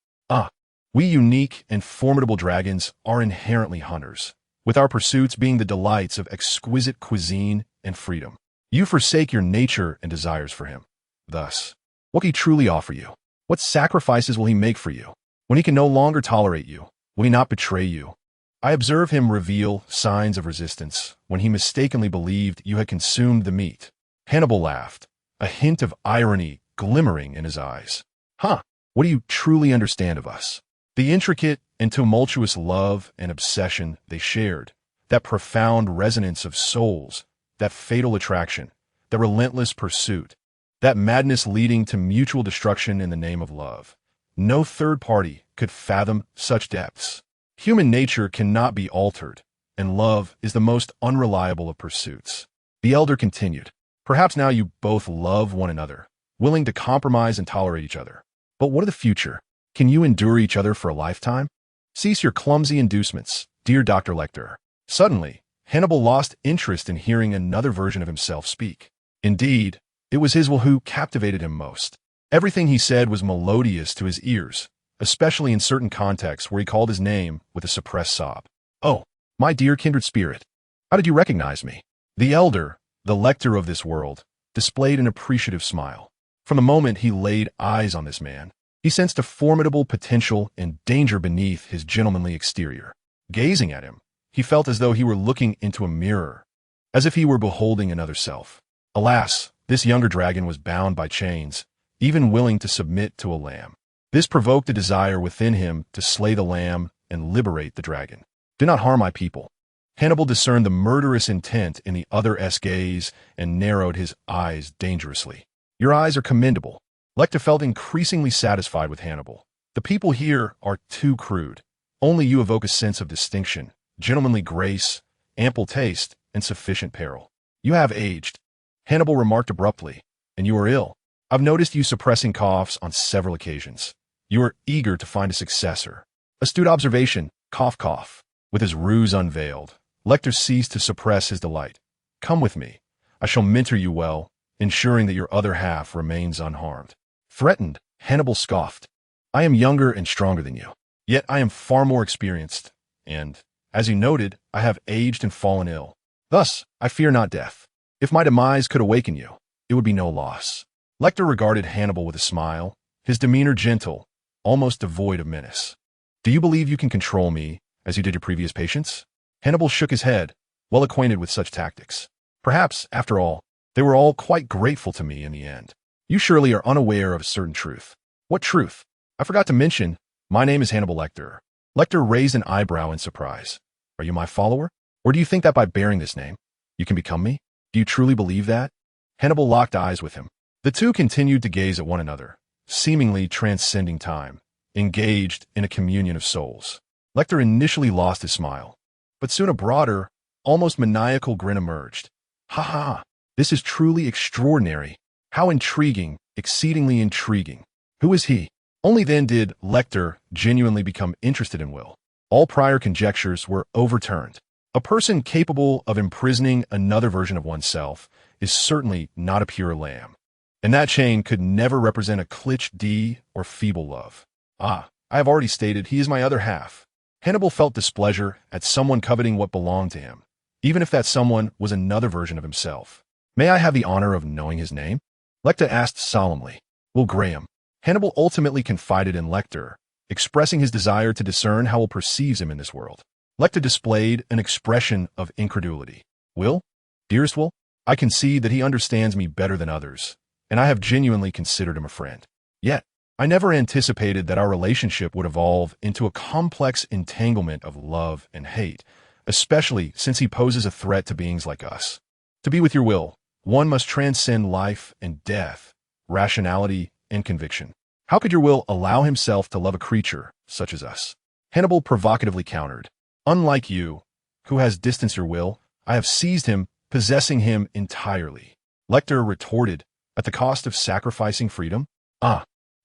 We unique and formidable dragons are inherently hunters, with our pursuits being the delights of exquisite cuisine and freedom. You forsake your nature and desires for him. Thus, what can he truly offer you? What sacrifices will he make for you? When he can no longer tolerate you, will he not betray you? I observe him reveal signs of resistance when he mistakenly believed you had consumed the meat. Hannibal laughed, a hint of irony glimmering in his eyes. What do you truly understand of us? The intricate and tumultuous love and obsession they shared, that profound resonance of souls, that fatal attraction, the relentless pursuit, that madness leading to mutual destruction in the name of love. No third party could fathom such depths. Human nature cannot be altered, and love is the most unreliable of pursuits. The elder continued, perhaps now you both love one another, willing to compromise and tolerate each other. But what of the future? Can you endure each other for a lifetime? Cease your clumsy inducements, dear Dr. Lecter. Suddenly, Hannibal lost interest in hearing another version of himself speak. Indeed, it was his will who captivated him most. Everything he said was melodious to his ears, especially in certain contexts where he called his name with a suppressed sob. Oh, my dear kindred spirit, how did you recognize me? The elder, the Lecter of this world, displayed an appreciative smile. From the moment he laid eyes on this man, he sensed a formidable potential and danger beneath his gentlemanly exterior. Gazing at him, he felt as though he were looking into a mirror, as if he were beholding another self. Alas, this younger dragon was bound by chains, even willing to submit to a lamb. This provoked a desire within him to slay the lamb and liberate the dragon. Do not harm my people. Hannibal discerned the murderous intent in the other's gaze and narrowed his eyes dangerously. Your eyes are commendable. Lecter felt increasingly satisfied with Hannibal. The people here are too crude. Only you evoke a sense of distinction, gentlemanly grace, ample taste, and sufficient peril. You have aged, Hannibal remarked abruptly, and you are ill. I've noticed you suppressing coughs on several occasions. You are eager to find a successor. Astute observation, cough cough. With his ruse unveiled, Lecter ceased to suppress his delight. Come with me. I shall mentor you well, ensuring that your other half remains unharmed. Threatened, Hannibal scoffed. I am younger and stronger than you. Yet I am far more experienced, and, as you noted, I have aged and fallen ill. Thus, I fear not death. If my demise could awaken you, it would be no loss. Lecter regarded Hannibal with a smile, his demeanor gentle, almost devoid of menace. Do you believe you can control me, as you did your previous patients? Hannibal shook his head, well acquainted with such tactics. Perhaps, after all, they were all quite grateful to me in the end. You surely are unaware of a certain truth. What truth? I forgot to mention, my name is Hannibal Lecter. Lecter raised an eyebrow in surprise. Are you my follower? Or do you think that by bearing this name, you can become me? Do you truly believe that? Hannibal locked eyes with him. The two continued to gaze at one another, seemingly transcending time, engaged in a communion of souls. Lecter initially lost his smile, but soon a broader, almost maniacal grin emerged. Ha ha, this is truly extraordinary. How intriguing, exceedingly intriguing. Who is he? Only then did Lecter genuinely become interested in Will. All prior conjectures were overturned. A person capable of imprisoning another version of oneself is certainly not a pure lamb. And that chain could never represent a cliché D or feeble love. I have already stated he is my other half. Hannibal felt displeasure at someone coveting what belonged to him, even if that someone was another version of himself. May I have the honor of knowing his name? Lecter asked solemnly. Will Graham. Hannibal ultimately confided in Lecter, expressing his desire to discern how Will perceives him in this world. Lecter displayed an expression of incredulity. Will? Dearest Will? I concede that he understands me better than others, and I have genuinely considered him a friend. Yet, I never anticipated that our relationship would evolve into a complex entanglement of love and hate, especially since he poses a threat to beings like us. To be with your Will, one must transcend life and death, rationality and conviction. How could your Will allow himself to love a creature such as us? Hannibal provocatively countered. Unlike you, who has distanced your Will, I have seized him, possessing him entirely. Lecter retorted, at the cost of sacrificing freedom?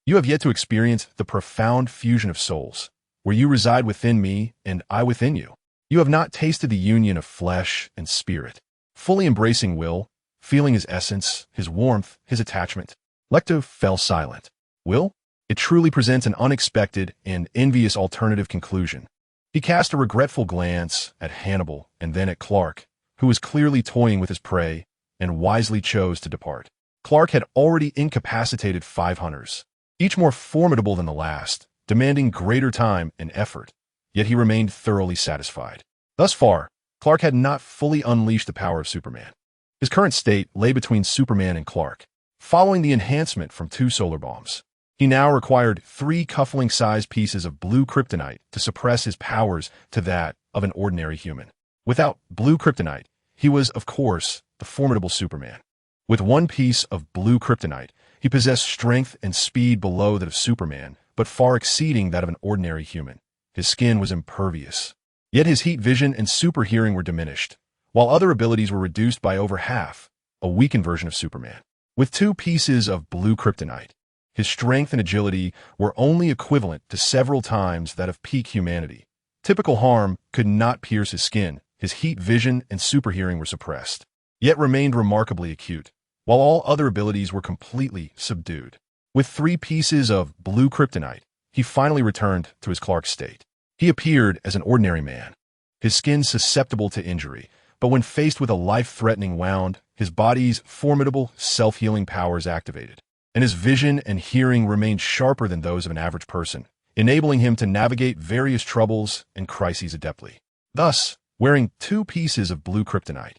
You have yet to experience the profound fusion of souls, where you reside within me and I within you. You have not tasted the union of flesh and spirit. fully embracing Will, feeling his essence, his warmth, his attachment. Lecto fell silent. Will? It truly presents an unexpected and envious alternative conclusion. He cast a regretful glance at Hannibal and then at Clark, who was clearly toying with his prey, and wisely chose to depart. Clark had already incapacitated 5 hunters, each more formidable than the last, demanding greater time and effort, yet he remained thoroughly satisfied. Thus far, Clark had not fully unleashed the power of Superman. His current state lay between Superman and Clark. Following the enhancement from 2 solar bombs, he now required 3 cuffling-sized pieces of blue kryptonite to suppress his powers to that of an ordinary human. Without blue kryptonite, he was, of course, the formidable Superman. With 1 piece of blue kryptonite, he possessed strength and speed below that of Superman, but far exceeding that of an ordinary human. His skin was impervious. Yet his heat vision and super hearing were diminished, while other abilities were reduced by over half, a weakened version of Superman. With 2 pieces of blue kryptonite, his strength and agility were only equivalent to several times that of peak humanity. Typical harm could not pierce his skin. His heat vision and super hearing were suppressed, yet remained remarkably acute, while all other abilities were completely subdued. With 3 pieces of blue kryptonite, he finally returned to his Clark state. He appeared as an ordinary man, his skin susceptible to injury, but when faced with a life-threatening wound, his body's formidable self-healing powers activated, and his vision and hearing remained sharper than those of an average person, enabling him to navigate various troubles and crises adeptly. Thus, wearing 2 pieces of blue kryptonite,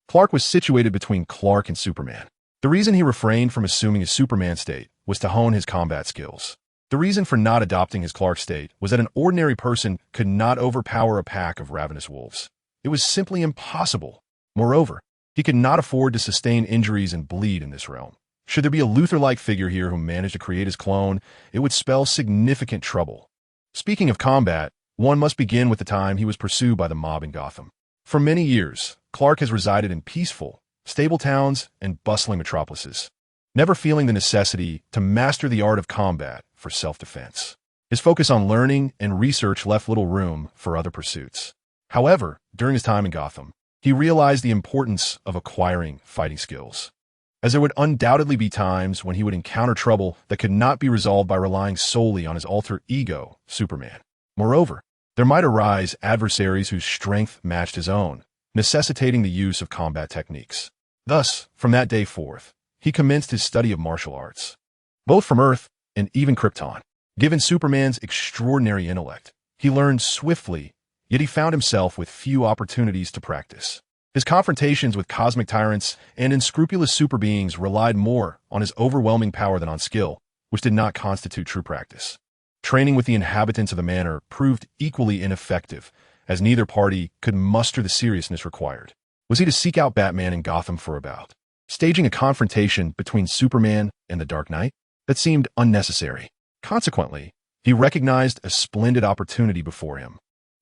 Clark was situated between Clark and Superman. The reason he refrained from assuming his Superman state was to hone his combat skills. The reason for not adopting his Clark state was that an ordinary person could not overpower a pack of ravenous wolves. It was simply impossible. Moreover, he could not afford to sustain injuries and bleed in this realm. Should there be a Luthor-like figure here who managed to create his clone, it would spell significant trouble. Speaking of combat, one must begin with the time he was pursued by the mob in Gotham. For many years, Clark has resided in peaceful, stable towns and bustling metropolises, never feeling the necessity to master the art of combat for self-defense. His focus on learning and research left little room for other pursuits. However, during his time in Gotham, he realized the importance of acquiring fighting skills, as there would undoubtedly be times when he would encounter trouble that could not be resolved by relying solely on his alter ego, Superman. Moreover, there might arise adversaries whose strength matched his own, necessitating the use of combat techniques. Thus, from that day forth, he commenced his study of martial arts, both from Earth and even Krypton. Given Superman's extraordinary intellect, he learned swiftly, yet he found himself with few opportunities to practice. His confrontations with cosmic tyrants and unscrupulous super beings relied more on his overwhelming power than on skill, which did not constitute true practice. Training with the inhabitants of the manor proved equally ineffective, as neither party could muster the seriousness required. Was he to seek out Batman in Gotham for a bout, staging a confrontation between Superman and the Dark Knight? That seemed unnecessary. Consequently, he recognized a splendid opportunity before him,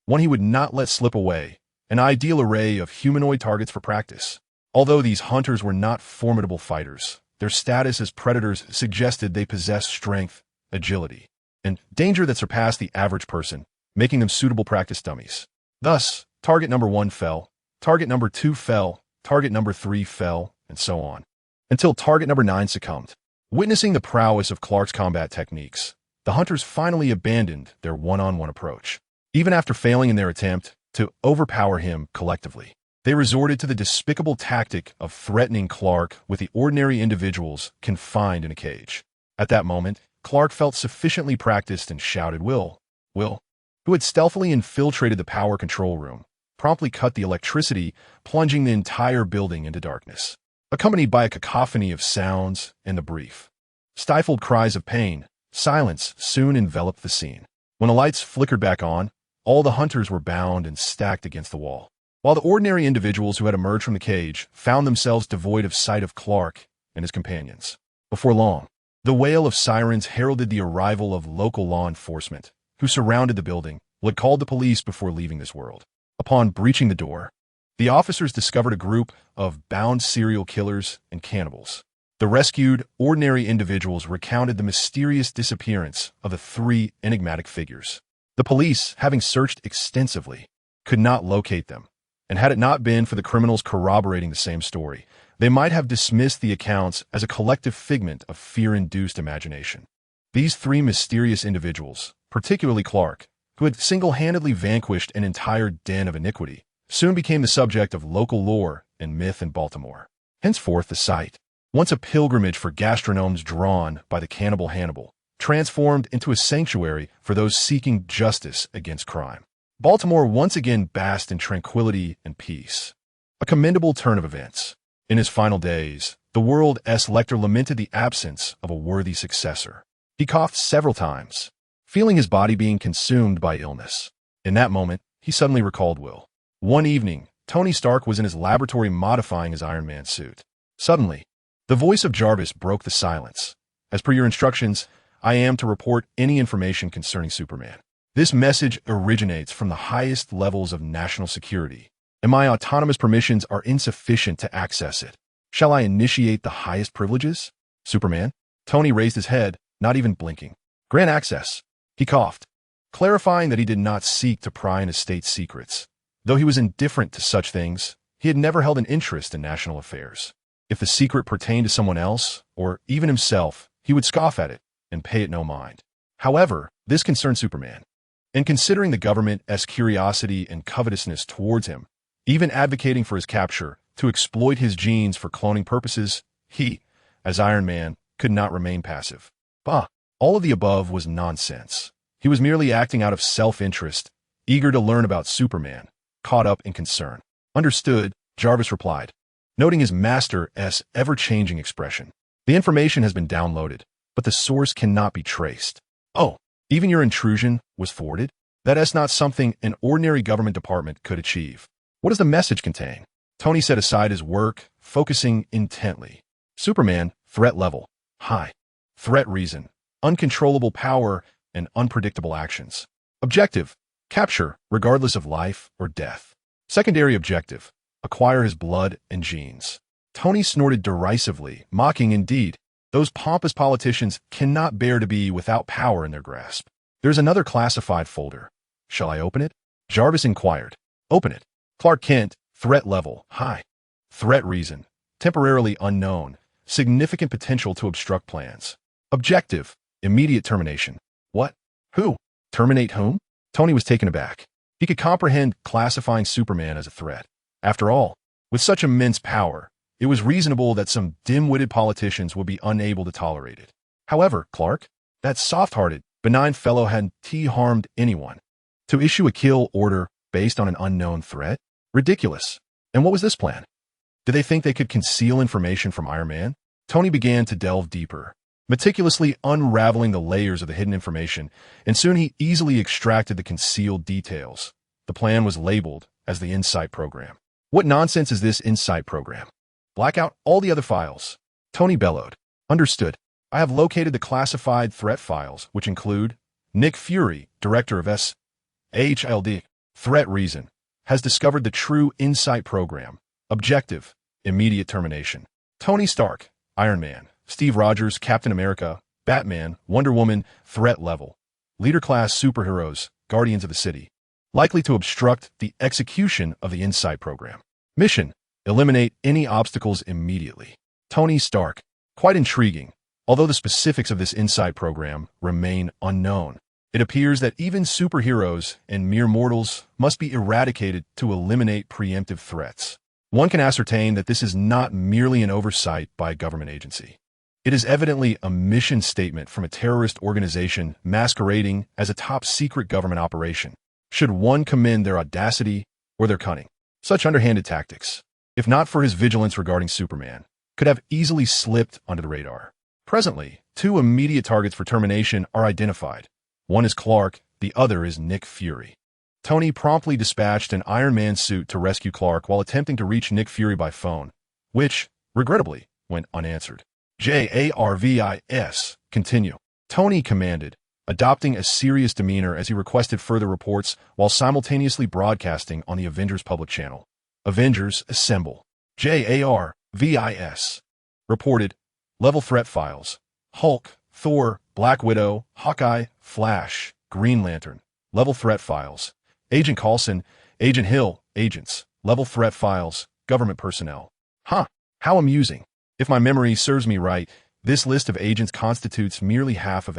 one he would not let slip away, an ideal array of humanoid targets for practice. Although these hunters were not formidable fighters, their status as predators suggested they possessed strength, agility, and danger that surpassed the average person, making them suitable practice dummies. Thus, target number 1 fell, target number 2 fell, target number 3 fell, and so on, until target number 9 succumbed. Witnessing the prowess of Clark's combat techniques, the hunters finally abandoned their one-on-one approach. Even after failing in their attempt to overpower him collectively, they resorted to the despicable tactic of threatening Clark with the ordinary individuals confined in a cage. At that moment, Clark felt sufficiently practiced and shouted, Will, who had stealthily infiltrated the power control room, promptly cut the electricity, plunging the entire building into darkness, accompanied by a cacophony of sounds and the brief, stifled cries of pain. Silence soon enveloped the scene. When the lights flickered back on, all the hunters were bound and stacked against the wall, while the ordinary individuals who had emerged from the cage found themselves devoid of sight of Clark and his companions. Before long, the wail of sirens heralded the arrival of local law enforcement, who surrounded the building, had called the police before leaving this world. Upon breaching the door, the officers discovered a group of bound serial killers and cannibals. The rescued, ordinary individuals recounted the mysterious disappearance of the 3 enigmatic figures. The police, having searched extensively, could not locate them, And had it not been for the criminals corroborating the same story, they might have dismissed the accounts as a collective figment of fear-induced imagination. These three mysterious individuals, particularly Clark, who had single-handedly vanquished an entire den of iniquity, soon became the subject of local lore and myth in Baltimore. Henceforth the site, once a pilgrimage for gastronomes drawn by the cannibal Hannibal, transformed into a sanctuary for those seeking justice against crime. Baltimore once again basked in tranquility and peace. A commendable turn of events. In his final days, the world's lector lamented the absence of a worthy successor. He coughed several times, feeling his body being consumed by illness. In that moment, he suddenly recalled Will. One evening, Tony Stark was in his laboratory modifying his Iron Man suit. Suddenly, the voice of Jarvis broke the silence. As per your instructions, I am to report any information concerning Superman. This message originates from the highest levels of national security, and my autonomous permissions are insufficient to access it. Shall I initiate the highest privileges? Superman? Tony raised his head, not even blinking. Grant access. He coughed, clarifying that he did not seek to pry into state secrets. Though he was indifferent to such things, he had never held an interest in national affairs. If the secret pertained to someone else, or even himself, he would scoff at it and pay it no mind. However, this concerned Superman. And considering the government's curiosity and covetousness towards him, even advocating for his capture to exploit his genes for cloning purposes, he, as Iron Man, could not remain passive. Bah! All of the above was nonsense. He was merely acting out of self-interest, eager to learn about Superman, caught up in concern. Understood, Jarvis replied, noting his master's ever-changing expression. The information has been downloaded, but the source cannot be traced. Oh, even your intrusion was forwarded? That's not something an ordinary government department could achieve. What does the message contain? Tony set aside his work, focusing intently. Superman, threat level, high. Threat reason, uncontrollable power and unpredictable actions. Objective, capture, regardless of life or death. Secondary objective, acquire his blood and genes. Tony snorted derisively, mocking indeed. Those pompous politicians cannot bear to be without power in their grasp. There's another classified folder. Shall I open it? Jarvis inquired. Open it. Clark Kent, threat level, high. Threat reason, temporarily unknown, significant potential to obstruct plans. Objective, immediate termination. What? Who? Terminate whom? Tony was taken aback. He could comprehend classifying Superman as a threat. After all, with such immense power, it was reasonable that some dim-witted politicians would be unable to tolerate it. However, Clark, that soft-hearted, benign fellow hadn't harmed anyone. To issue a kill order based on an unknown threat? Ridiculous. And what was this plan? Did they think they could conceal information from Iron Man? Tony began to delve deeper, meticulously unraveling the layers of the hidden information, and soon he easily extracted the concealed details. The plan was labeled as the Insight Program. What nonsense is this Insight Program? Black out all the other files. Tony bellowed. Understood. I have located the classified threat files, which include Nick Fury, director of SHLD. Threat reason. Has discovered the true Insight Program. Objective. Immediate termination. Tony Stark, Iron Man. Steve Rogers, Captain America. Batman, Wonder Woman. Threat level. Leader class superheroes, Guardians of the City. Likely to obstruct the execution of the Insight Program. Mission. Eliminate any obstacles immediately. Tony Stark. Quite intriguing. Although the specifics of this Insight Program remain unknown, it appears that even superheroes and mere mortals must be eradicated to eliminate preemptive threats. One can ascertain that this is not merely an oversight by a government agency. It is evidently a mission statement from a terrorist organization masquerading as a top-secret government operation. Should one commend their audacity or their cunning? Such underhanded tactics, if not for his vigilance regarding Superman, could have easily slipped under the radar. Presently, two immediate targets for termination are identified. One is Clark, the other is Nick Fury. Tony promptly dispatched an Iron Man suit to rescue Clark while attempting to reach Nick Fury by phone, which, regrettably, went unanswered. Jarvis, continue. Tony commanded, adopting a serious demeanor as he requested further reports while simultaneously broadcasting on the Avengers public channel. Avengers, assemble. Jarvis. Reported. Level threat files. Hulk, Thor, Black Widow, Hawkeye, Flash, Green Lantern. Level threat files. Agent Coulson, Agent Hill, agents. level threat files, government personnel. Huh, how amusing. If my memory serves me right, this list of agents constitutes merely half of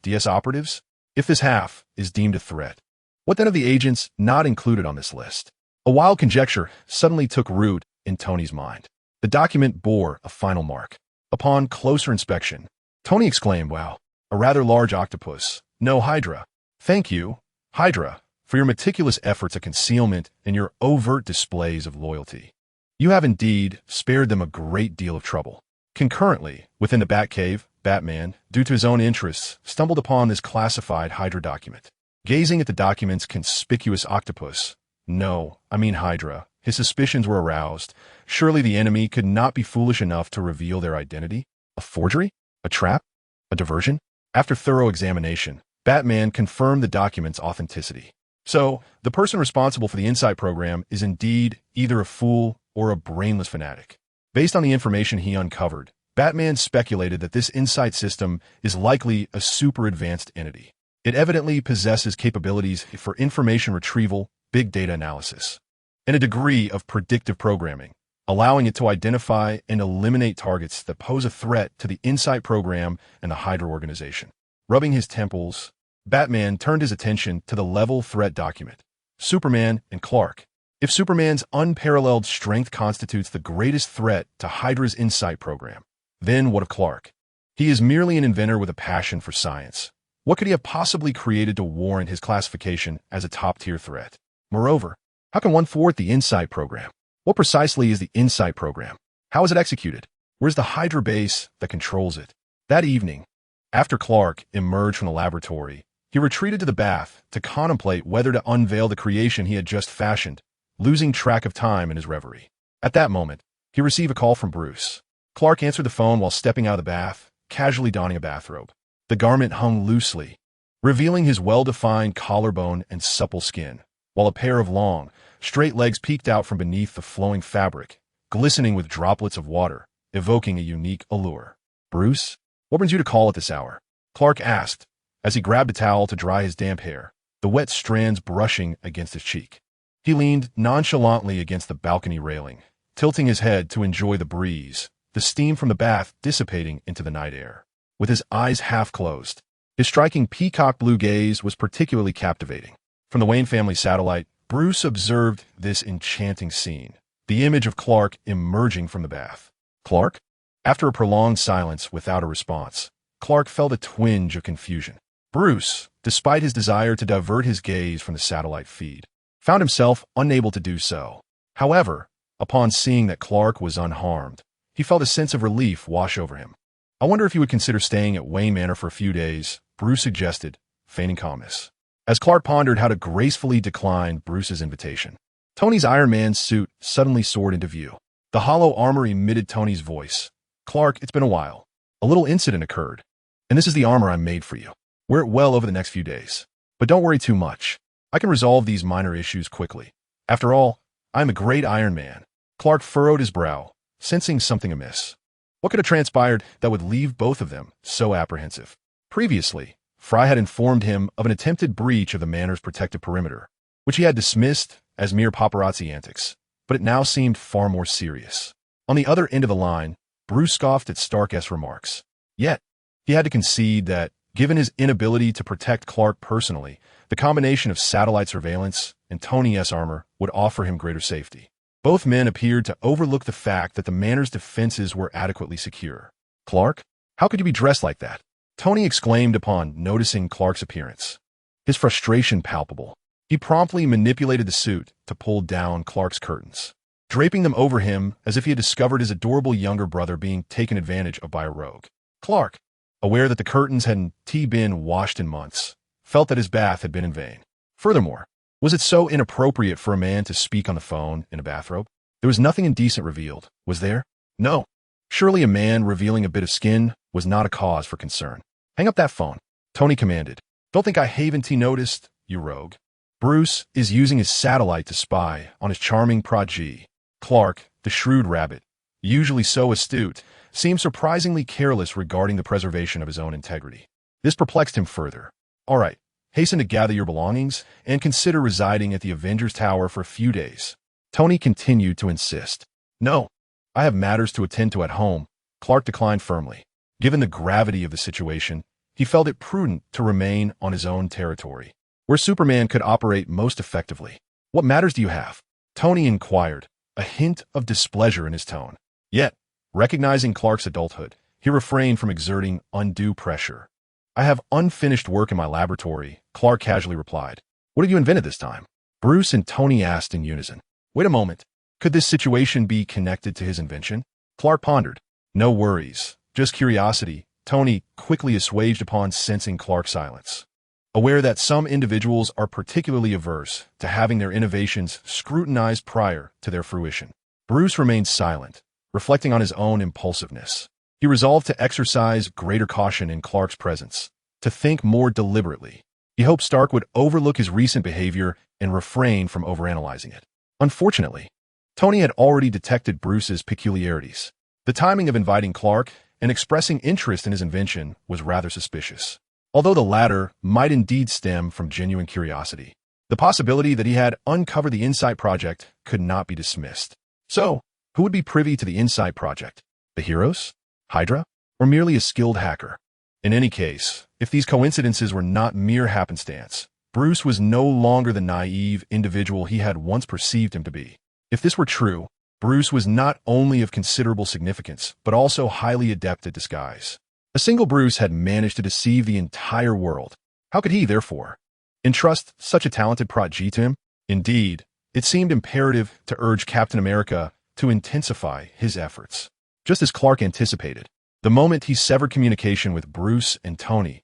DS operatives? If this half is deemed a threat, what then of the agents not included on this list? A wild conjecture suddenly took root in Tony's mind. The document bore a final mark. Upon closer inspection, Tony exclaimed, "Wow, a rather large octopus. No Hydra. Thank you, Hydra, for your meticulous efforts at concealment and your overt displays of loyalty. You have indeed spared them a great deal of trouble." Concurrently, within the Batcave, Batman, due to his own interests, stumbled upon this classified Hydra document. Gazing at the document's conspicuous octopus, Hydra, his suspicions were aroused. Surely the enemy could not be foolish enough to reveal their identity? A forgery? A trap? A diversion? After thorough examination, Batman confirmed the document's authenticity. So, the person responsible for the Insight program is indeed either a fool or a brainless fanatic. Based on the information he uncovered, Batman speculated that this Insight system is likely a super-advanced entity. It evidently possesses capabilities for information retrieval, big data analysis, and a degree of predictive programming, allowing it to identify and eliminate targets that pose a threat to the Insight program and the Hydra organization. Rubbing his temples, Batman turned his attention to the level threat document. Superman and Clark. If Superman's unparalleled strength constitutes the greatest threat to Hydra's Insight program, then what of Clark? He is merely an inventor with a passion for science. What could he have possibly created to warrant his classification as a top-tier threat? Moreover, how can one thwart the Insight program? What precisely is the Insight program? How is it executed? Where's the Hydra base that controls it? That evening, after Clark emerged from the laboratory, he retreated to the bath to contemplate whether to unveil the creation he had just fashioned, losing track of time in his reverie. At that moment, he received a call from Bruce. Clark answered the phone while stepping out of the bath, casually donning a bathrobe. The garment hung loosely, revealing his well-defined collarbone and supple skin, while a pair of long, straight legs peeked out from beneath the flowing fabric, glistening with droplets of water, evoking a unique allure. "Bruce, what brings you to call at this hour?" Clark asked, as he grabbed a towel to dry his damp hair, the wet strands brushing against his cheek. He leaned nonchalantly against the balcony railing, tilting his head to enjoy the breeze, the steam from the bath dissipating into the night air. With his eyes half closed, his striking peacock blue gaze was particularly captivating. From the Wayne family satellite, Bruce observed this enchanting scene, the image of Clark emerging from the bath. "Clark?" After a prolonged silence without a response, Clark felt a twinge of confusion. Bruce, despite his desire to divert his gaze from the satellite feed, found himself unable to do so. However, upon seeing that Clark was unharmed, he felt a sense of relief wash over him. "I wonder if you would consider staying at Wayne Manor for a few days," Bruce suggested, feigning calmness. As Clark pondered how to gracefully decline Bruce's invitation, Tony's Iron Man suit suddenly soared into view. The hollow armor emitted Tony's voice. "Clark, it's been a while. A little incident occurred, and this is the armor I made for you. Wear it well over the next few days. But don't worry too much. I can resolve these minor issues quickly. After all, I'm a great Iron Man." Clark furrowed his brow, sensing something amiss. What could have transpired that would leave both of them so apprehensive? Previously, Fry had informed him of an attempted breach of the Manor's protective perimeter, which he had dismissed as mere paparazzi antics, but it now seemed far more serious. On the other end of the line, Bruce scoffed at Stark's remarks. Yet, he had to concede that, given his inability to protect Clark personally, the combination of satellite surveillance and Tony's armor would offer him greater safety. Both men appeared to overlook the fact that the Manor's defenses were adequately secure. "Clark, how could you be dressed like that?" Tony exclaimed upon noticing Clark's appearance. His frustration palpable, he promptly manipulated the suit to pull down Clark's curtains, draping them over him as if he had discovered his adorable younger brother being taken advantage of by a rogue. Clark, aware that the curtains hadn't been washed in months, felt that his bath had been in vain. Furthermore, was it so inappropriate for a man to speak on the phone in a bathrobe? There was nothing indecent revealed, was there? No. Surely a man revealing a bit of skin was not a cause for concern. "Hang up that phone," Tony commanded. "Don't think I haven't noticed, you rogue." Bruce is using his satellite to spy on his charming protege. Clark, the shrewd rabbit, usually so astute, seemed surprisingly careless regarding the preservation of his own integrity. This perplexed him further. "All right, Hasten to gather your belongings and consider residing at the Avengers Tower for a few days. Tony continued to insist. No, I have matters to attend to at home, Clark declined firmly. Given the gravity of the situation, he felt it prudent to remain on his own territory, where Superman could operate most effectively. What matters do you have? Tony inquired, a hint of displeasure in his tone. Yet, recognizing Clark's adulthood, he refrained from exerting undue pressure. I have unfinished work in my laboratory, Clark casually replied. What have you invented this time? Bruce and Tony asked in unison. Wait a moment. Could this situation be connected to his invention? Clark pondered. No worries, just curiosity, Tony quickly assuaged upon sensing Clark's silence. Aware that some individuals are particularly averse to having their innovations scrutinized prior to their fruition, Bruce remained silent, reflecting on his own impulsiveness. He resolved to exercise greater caution in Clark's presence, to think more deliberately. He hoped Stark would overlook his recent behavior and refrain from overanalyzing it. Unfortunately, Tony had already detected Bruce's peculiarities. The timing of inviting Clark and expressing interest in his invention was rather suspicious. Although the latter might indeed stem from genuine curiosity, the possibility that he had uncovered the Insight Project could not be dismissed. So, who would be privy to the Insight Project? The heroes? Hydra? Or merely a skilled hacker? In any case, if these coincidences were not mere happenstance, Bruce was no longer the naive individual he had once perceived him to be. If this were true, Bruce was not only of considerable significance, but also highly adept at disguise. A single Bruce had managed to deceive the entire world. How could he, therefore, entrust such a talented prodigy to him? Indeed, it seemed imperative to urge Captain America to intensify his efforts. Just as Clark anticipated, the moment he severed communication with Bruce and Tony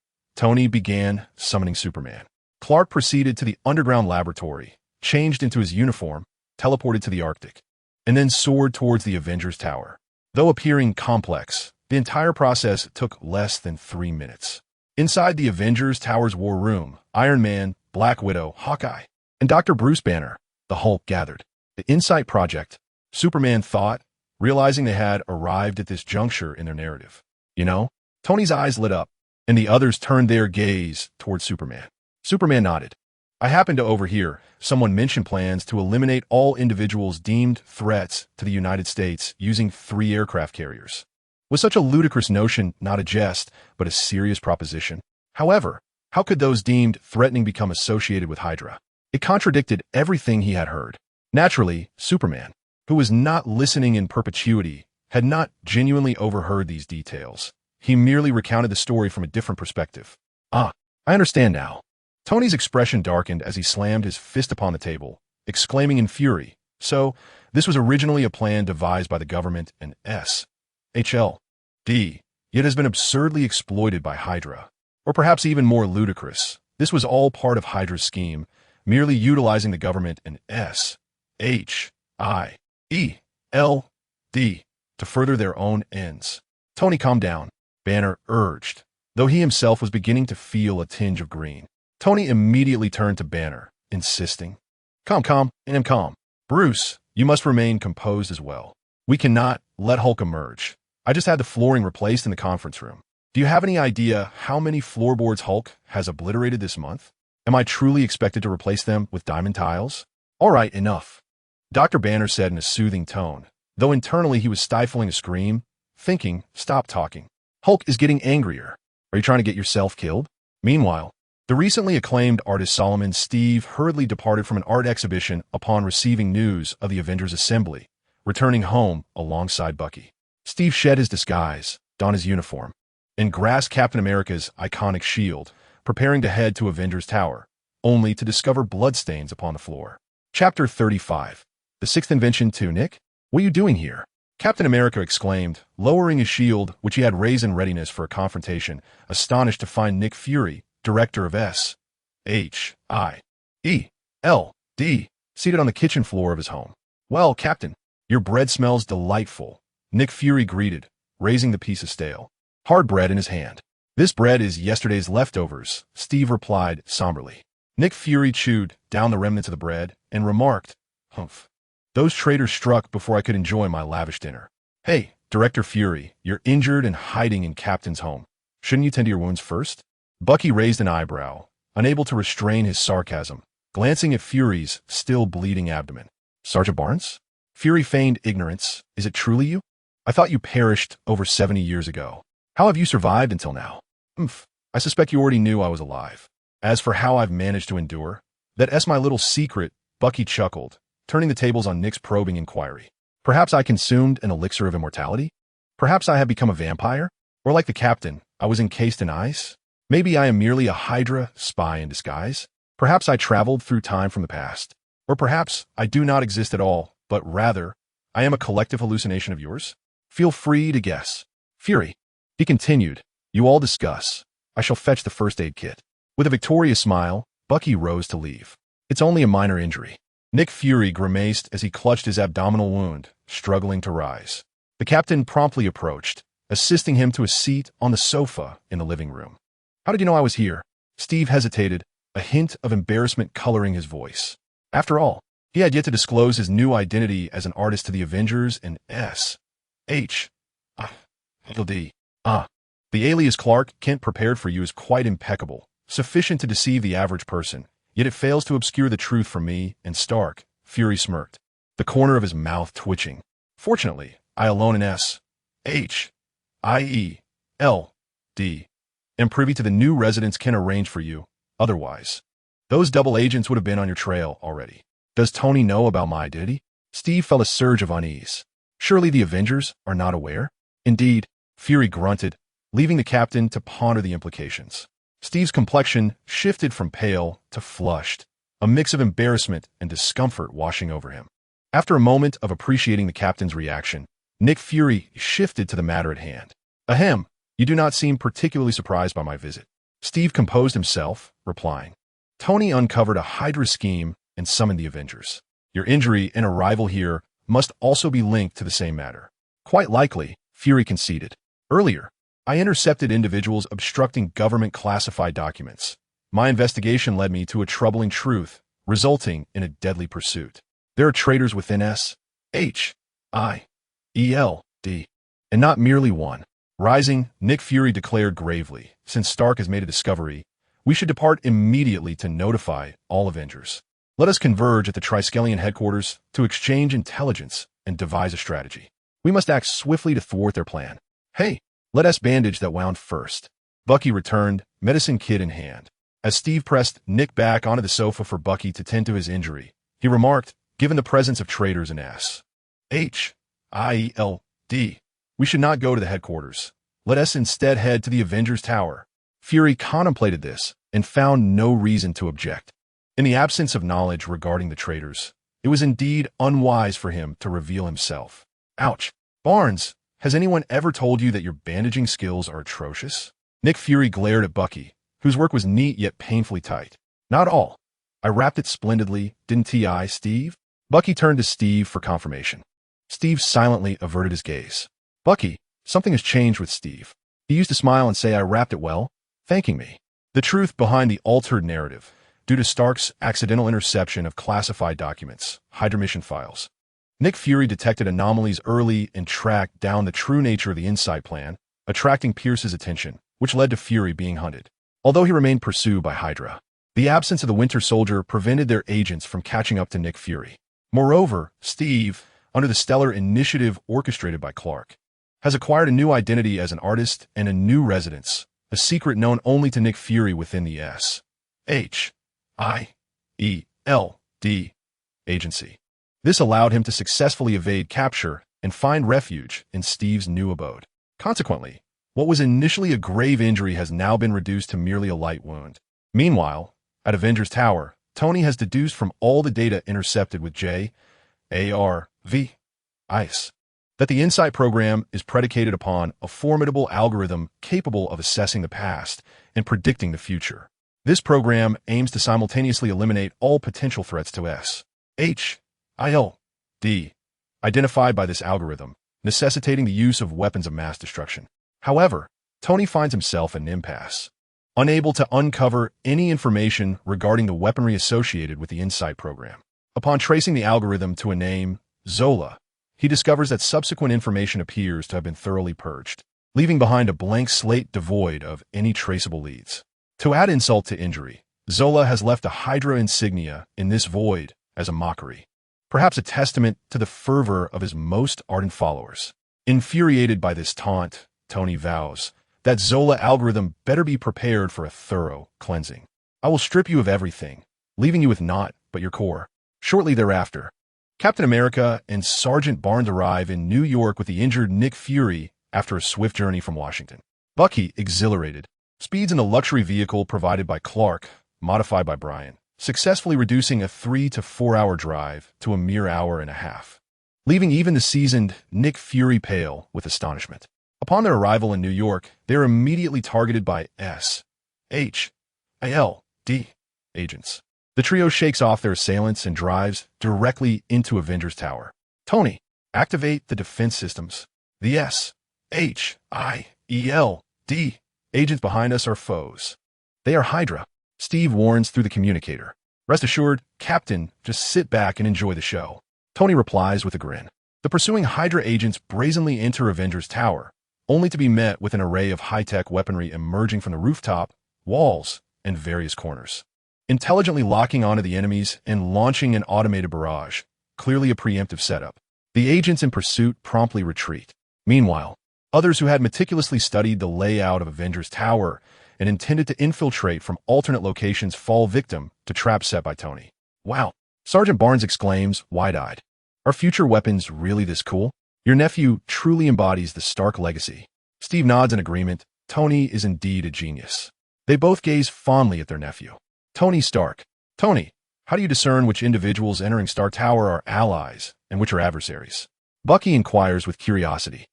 began summoning Superman. Clark proceeded to the underground laboratory, changed into his uniform, teleported to the Arctic, and then soared towards the Avengers Tower. Though appearing complex, the entire process took less than 3 minutes. Inside the Avengers Tower's war room, Iron Man, Black Widow, Hawkeye, and Dr. Bruce Banner, the Hulk, gathered. The Insight Project, Superman thought, realizing they had arrived at this juncture in their narrative. You know, Tony's eyes lit up, and the others turned their gaze towards Superman. Superman nodded. I happened to overhear someone mention plans to eliminate all individuals deemed threats to the United States using 3 aircraft carriers. Was such a ludicrous notion not a jest, but a serious proposition? However, how could those deemed threatening become associated with Hydra? It contradicted everything he had heard. Naturally, Superman, who was not listening in perpetuity, had not genuinely overheard these details. He merely recounted the story from a different perspective. Ah, I understand now. Tony's expression darkened as he slammed his fist upon the table, exclaiming in fury, So, this was originally a plan devised by the government and S.H.L.D., yet has been absurdly exploited by Hydra. Or perhaps even more ludicrous, this was all part of Hydra's scheme, merely utilizing the government and S.H.I.E.L.D. to further their own ends. Tony, calm down, Banner urged, though he himself was beginning to feel a tinge of green. Tony immediately turned to Banner, insisting, Calm, and I'm calm. Bruce, you must remain composed as well. We cannot let Hulk emerge. I just had the flooring replaced in the conference room. Do you have any idea how many floorboards Hulk has obliterated this month? Am I truly expected to replace them with diamond tiles? All right, enough, Dr. Banner said in a soothing tone, though internally he was stifling a scream, thinking, stop talking. Hulk is getting angrier. Are you trying to get yourself killed? Meanwhile, the recently acclaimed artist Solomon Steve hurriedly departed from an art exhibition upon receiving news of the Avengers Assembly, returning home alongside Bucky. Steve shed his disguise, donned his uniform, and grasped Captain America's iconic shield, preparing to head to Avengers Tower, only to discover bloodstains upon the floor. Chapter 35. The Sixth Invention to Nick? What are you doing here? Captain America exclaimed, lowering his shield, which he had raised in readiness for a confrontation, astonished to find Nick Fury, director of S.H.I.E.L.D., seated on the kitchen floor of his home. Well, Captain, your bread smells delightful, Nick Fury greeted, raising the piece of stale, hard bread in his hand. This bread is yesterday's leftovers, Steve replied somberly. Nick Fury chewed down the remnants of the bread and remarked, Humph. Those traitors struck before I could enjoy my lavish dinner. Hey, Director Fury, you're injured and hiding in Captain's home. Shouldn't you tend to your wounds first? Bucky raised an eyebrow, unable to restrain his sarcasm, glancing at Fury's still bleeding abdomen. Sergeant Barnes? Fury feigned ignorance. Is it truly you? I thought you perished over 70 years ago. How have you survived until now? I suspect you already knew I was alive. As for how I've managed to endure, that's my little secret, Bucky chuckled, turning the tables on Nick's probing inquiry. Perhaps I consumed an elixir of immortality? Perhaps I have become a vampire? Or like the captain, I was encased in ice? Maybe I am merely a Hydra spy in disguise? Perhaps I traveled through time from the past? Or perhaps I do not exist at all, but rather, I am a collective hallucination of yours? Feel free to guess. Fury. He continued, you all discuss. I shall fetch the first aid kit. With a victorious smile, Bucky rose to leave. It's only a minor injury. Nick Fury grimaced as he clutched his abdominal wound, struggling to rise. The captain promptly approached, assisting him to a seat on the sofa in the living room. How did you know I was here? Steve hesitated, a hint of embarrassment coloring his voice. After all, he had yet to disclose his new identity as an artist to the Avengers and the alias Clark Kent prepared for you is quite impeccable, sufficient to deceive the average person, yet it fails to obscure the truth from me and Stark. Fury smirked, the corner of his mouth twitching. Fortunately, I alone in am privy to the new residence Kent arranged for you. Otherwise, those double agents would have been on your trail already. Does Tony know about my identity? Steve felt a surge of unease. Surely the Avengers are not aware? Indeed, Fury grunted, leaving the captain to ponder the implications. Steve's complexion shifted from pale to flushed, a mix of embarrassment and discomfort washing over him. After a moment of appreciating the captain's reaction, Nick Fury shifted to the matter at hand. Ahem, you do not seem particularly surprised by my visit. Steve composed himself, replying. Tony uncovered a Hydra scheme and summoned the Avengers. Your injury and arrival here must also be linked to the same matter. Quite likely, Fury conceded. Earlier, I intercepted individuals obstructing government-classified documents. My investigation led me to a troubling truth, resulting in a deadly pursuit. There are traitors within SHIELD, and not merely one. Rising, Nick Fury declared gravely, since Stark has made a discovery, we should depart immediately to notify all Avengers. Let us converge at the Triskelion headquarters to exchange intelligence and devise a strategy. We must act swiftly to thwart their plan. Hey, let us bandage that wound first. Bucky returned, medicine kit in hand. As Steve pressed Nick back onto the sofa for Bucky to tend to his injury, he remarked, given the presence of traitors in SHIELD, we should not go to the headquarters. Let us instead head to the Avengers Tower. Fury contemplated this and found no reason to object. In the absence of knowledge regarding the traitors, it was indeed unwise for him to reveal himself. Ouch. Barnes, has anyone ever told you that your bandaging skills are atrocious? Nick Fury glared at Bucky, whose work was neat yet painfully tight. Not all. I wrapped it splendidly, didn't I, Steve? Bucky turned to Steve for confirmation. Steve silently averted his gaze. Bucky, something has changed with Steve. He used to smile and say I wrapped it well, thanking me. The truth behind the altered narrative, due to Stark's accidental interception of classified documents, Hydra mission files. Nick Fury detected anomalies early and tracked down the true nature of the Insight plan, attracting Pierce's attention, which led to Fury being hunted. Although he remained pursued by Hydra, the absence of the Winter Soldier prevented their agents from catching up to Nick Fury. Moreover, Steve, under the stellar initiative orchestrated by Clark, has acquired a new identity as an artist and a new residence, a secret known only to Nick Fury within the SHIELD agency. This allowed him to successfully evade capture and find refuge in Steve's new abode. Consequently, what was initially a grave injury has now been reduced to merely a light wound. Meanwhile, at Avengers Tower, Tony has deduced from all the data intercepted with ICE that the Insight program is predicated upon a formidable algorithm capable of assessing the past and predicting the future. This program aims to simultaneously eliminate all potential threats to SHIELD, identified by this algorithm, necessitating the use of weapons of mass destruction. However, Tony finds himself in an impasse, unable to uncover any information regarding the weaponry associated with the Insight program. Upon tracing the algorithm to a name, Zola, he discovers that subsequent information appears to have been thoroughly purged, leaving behind a blank slate devoid of any traceable leads. To add insult to injury, Zola has left a Hydra insignia in this void as a mockery, perhaps a testament to the fervor of his most ardent followers. Infuriated by this taunt, Tony vows that Zola algorithm better be prepared for a thorough cleansing. I will strip you of everything, leaving you with naught but your core. Shortly thereafter, Captain America and Sergeant Barnes arrive in New York with the injured Nick Fury after a swift journey from Washington. Bucky, exhilarated, speeds in a luxury vehicle provided by Clark, modified by Brian, successfully reducing a 3 to 4 hour drive to a mere hour and a half, leaving even the seasoned Nick Fury pale with astonishment. Upon their arrival in New York, they are immediately targeted by SHIELD agents. The trio shakes off their assailants and drives directly into Avengers Tower. Tony, activate the defense systems. The SHIELD agents behind us are foes. They are Hydra. Steve warns through the communicator. Rest assured, Captain, just sit back and enjoy the show. Tony replies with a grin. The pursuing Hydra agents brazenly enter Avengers Tower, only to be met with an array of high-tech weaponry emerging from the rooftop, walls, and various corners. Intelligently locking onto the enemies and launching an automated barrage, clearly a preemptive setup. The agents in pursuit promptly retreat. Meanwhile, others who had meticulously studied the layout of Avengers Tower and intended to infiltrate from alternate locations fall victim to traps set by Tony. Wow, Sergeant Barnes exclaims, wide-eyed. Are future weapons really this cool? Your nephew truly embodies the Stark legacy. Steve nods in agreement. Tony is indeed a genius. They both gaze fondly at their nephew. Tony Stark. Tony, how do you discern which individuals entering Stark Tower are allies and which are adversaries? Bucky inquires with curiosity.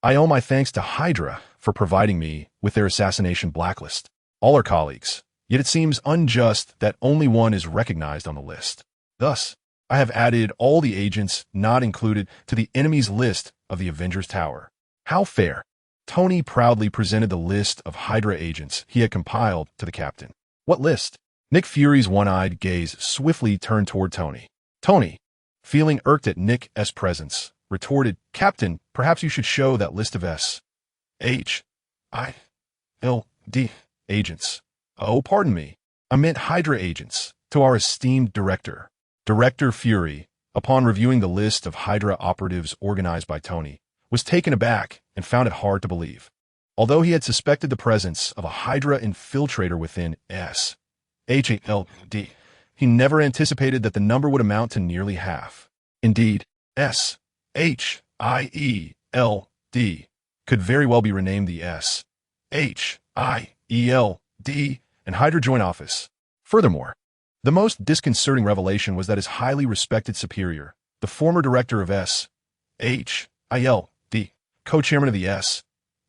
I owe my thanks to Hydra for providing me with their assassination blacklist. All are colleagues, yet it seems unjust that only one is recognized on the list. Thus, I have added all the agents not included to the enemy's list of the Avengers Tower. How fair. Tony proudly presented the list of Hydra agents he had compiled to the captain. What list? Nick Fury's one-eyed gaze swiftly turned toward Tony. Tony, feeling irked at Nick's presence, retorted, Captain, perhaps you should show that list of SHIELD agents. Oh, pardon me. I meant Hydra agents, to our esteemed director. Director Fury, upon reviewing the list of Hydra operatives organized by Tony, was taken aback and found it hard to believe. Although he had suspected the presence of a Hydra infiltrator within SHIELD, he never anticipated that the number would amount to nearly half. Indeed, SHIELD could very well be renamed the SHIELD and Hydra Joint Office. Furthermore, the most disconcerting revelation was that his highly respected superior, the former director of SHIELD, co-chairman of the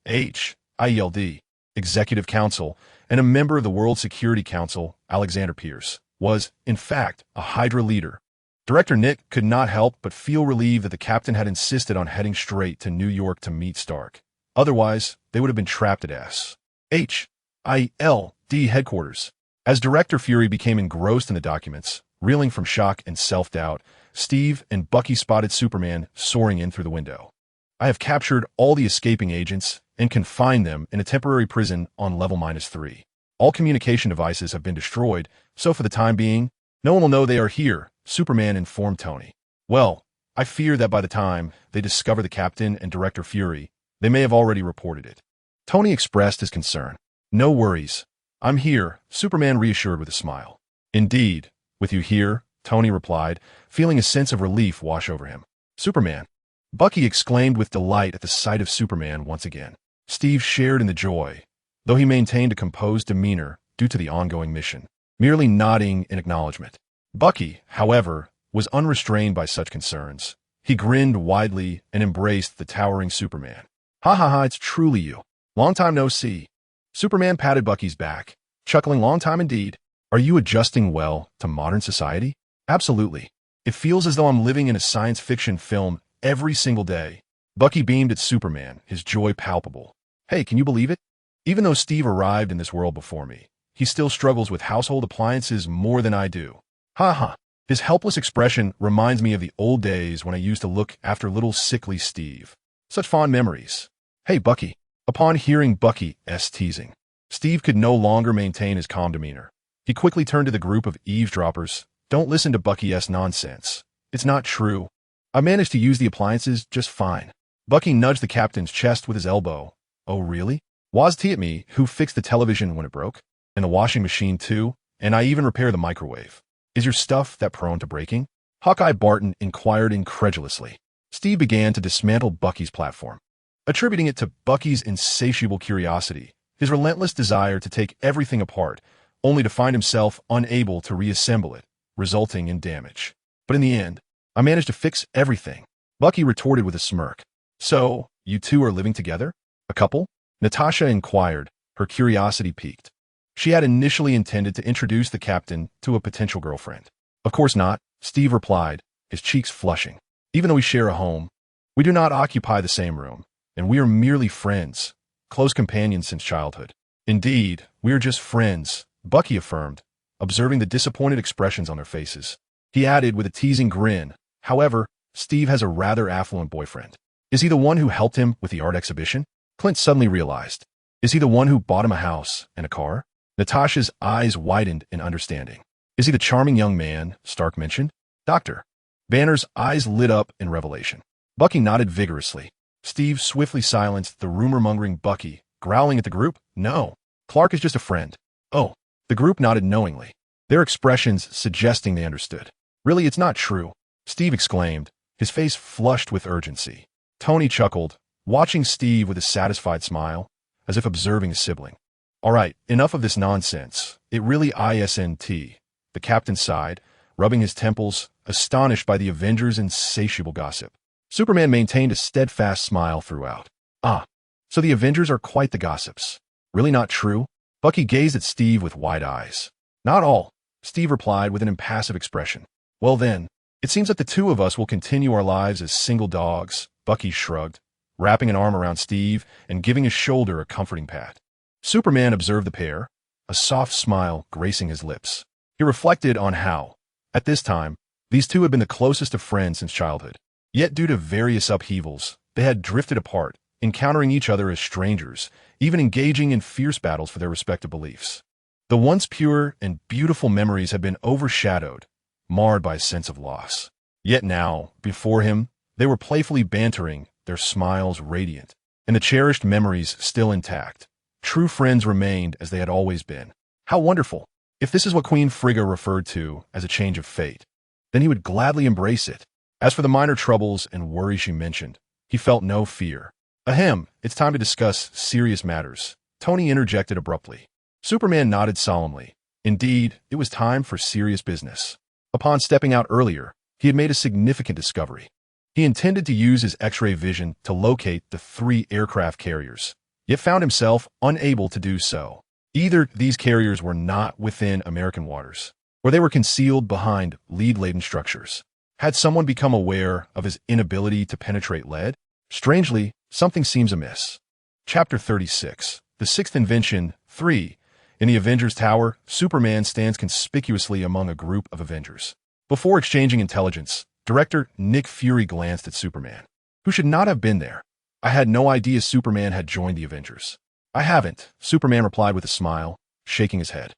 SHIELD Executive Council, and a member of the World Security Council, Alexander Pierce, was, in fact, a Hydra leader. Director Nick could not help but feel relieved that the captain had insisted on heading straight to New York to meet Stark. Otherwise, they would have been trapped at SHIELD headquarters. As Director Fury became engrossed in the documents, reeling from shock and self-doubt, Steve and Bucky spotted Superman soaring in through the window. I have captured all the escaping agents and confined them in a temporary prison on level -3. All communication devices have been destroyed, so for the time being, no one will know they are here, Superman informed Tony. Well, I fear that by the time they discover the captain and Director Fury, they may have already reported it. Tony expressed his concern. No worries. I'm here, Superman reassured with a smile. Indeed, with you here, Tony replied, feeling a sense of relief wash over him. Superman. Bucky exclaimed with delight at the sight of Superman once again. Steve shared in the joy, though he maintained a composed demeanor due to the ongoing mission, merely nodding in acknowledgement. Bucky, however, was unrestrained by such concerns. He grinned widely and embraced the towering Superman. Ha ha ha, it's truly you. Long time no see. Superman patted Bucky's back, chuckling, long time indeed. Are you adjusting well to modern society? Absolutely. It feels as though I'm living in a science fiction film every single day. Bucky beamed at Superman, his joy palpable. Hey, can you believe it? Even though Steve arrived in this world before me, he still struggles with household appliances more than I do. Ha ha. His helpless expression reminds me of the old days when I used to look after little sickly Steve. Such fond memories. Hey, Bucky. Upon hearing Bucky's teasing, Steve could no longer maintain his calm demeanor. He quickly turned to the group of eavesdroppers. Don't listen to Bucky's nonsense. It's not true. I managed to use the appliances just fine. Bucky nudged the captain's chest with his elbow. Oh, really? Was he at me who fixed the television when it broke? And the washing machine too? And I even repair the microwave. Is your stuff that prone to breaking? Hawkeye Barton inquired incredulously. Steve began to dismantle Bucky's platform, attributing it to Bucky's insatiable curiosity, his relentless desire to take everything apart, only to find himself unable to reassemble it, resulting in damage. But in the end, I managed to fix everything. Bucky retorted with a smirk. So, you two are living together? A couple? Natasha inquired, her curiosity piqued. She had initially intended to introduce the captain to a potential girlfriend. Of course not, Steve replied, his cheeks flushing. Even though we share a home, we do not occupy the same room, and we are merely friends, close companions since childhood. Indeed, we are just friends, Bucky affirmed, observing the disappointed expressions on their faces. He added with a teasing grin, however, Steve has a rather affluent boyfriend. Is he the one who helped him with the art exhibition? Clint suddenly realized. Is he the one who bought him a house and a car? Natasha's eyes widened in understanding. Is he the charming young man Stark mentioned? Doctor. Banner's eyes lit up in revelation. Bucky nodded vigorously. Steve swiftly silenced the rumor-mongering Bucky, growling at the group. No, Clark is just a friend. Oh, the group nodded knowingly, their expressions suggesting they understood. Really, it's not true, Steve exclaimed, his face flushed with urgency. Tony chuckled, watching Steve with a satisfied smile, as if observing a sibling. All right, enough of this nonsense. It really isn't. The captain sighed, rubbing his temples, astonished by the Avengers' insatiable gossip. Superman maintained a steadfast smile throughout. Ah, so the Avengers are quite the gossips. Really not true? Bucky gazed at Steve with wide eyes. Not all, Steve replied with an impassive expression. Well then, it seems that the two of us will continue our lives as single dogs, Bucky shrugged, wrapping an arm around Steve and giving his shoulder a comforting pat. Superman observed the pair, a soft smile gracing his lips. He reflected on how, at this time, these two had been the closest of friends since childhood. Yet due to various upheavals, they had drifted apart, encountering each other as strangers, even engaging in fierce battles for their respective beliefs. The once pure and beautiful memories had been overshadowed, marred by a sense of loss. Yet now, before him, they were playfully bantering, their smiles radiant, and the cherished memories still intact. True friends remained as they had always been. How wonderful! If this is what Queen Frigga referred to as a change of fate, then he would gladly embrace it. As for the minor troubles and worries she mentioned, he felt no fear. Ahem, it's time to discuss serious matters, Tony interjected abruptly. Superman nodded solemnly. Indeed, it was time for serious business. Upon stepping out earlier, he had made a significant discovery. He intended to use his X-ray vision to locate the 3 aircraft carriers, yet found himself unable to do so. Either these carriers were not within American waters, or they were concealed behind lead-laden structures. Had someone become aware of his inability to penetrate lead? Strangely, something seems amiss. Chapter 36, The Sixth Invention, 3. In the Avengers Tower, Superman stands conspicuously among a group of Avengers. Before exchanging intelligence, Director Nick Fury glanced at Superman, who should not have been there. I had no idea Superman had joined the Avengers. I haven't, Superman replied with a smile, shaking his head.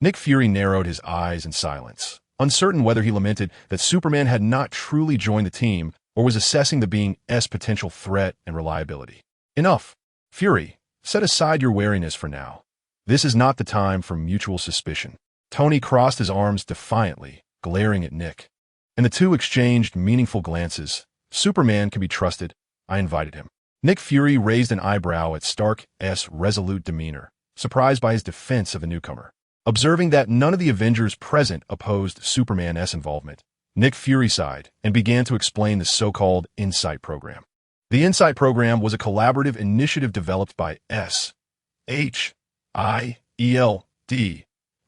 Nick Fury narrowed his eyes in silence, uncertain whether he lamented that Superman had not truly joined the team or was assessing the being's potential threat and reliability. Enough. Fury, set aside your wariness for now. This is not the time for mutual suspicion. Tony crossed his arms defiantly, glaring at Nick. And the two exchanged meaningful glances. Superman can be trusted, I invited him. Nick Fury raised an eyebrow at Stark's resolute demeanor, surprised by his defense of the newcomer. Observing that none of the Avengers present opposed Superman's involvement, Nick Fury sighed and began to explain the so-called Insight Program. The Insight Program was a collaborative initiative developed by SHIELD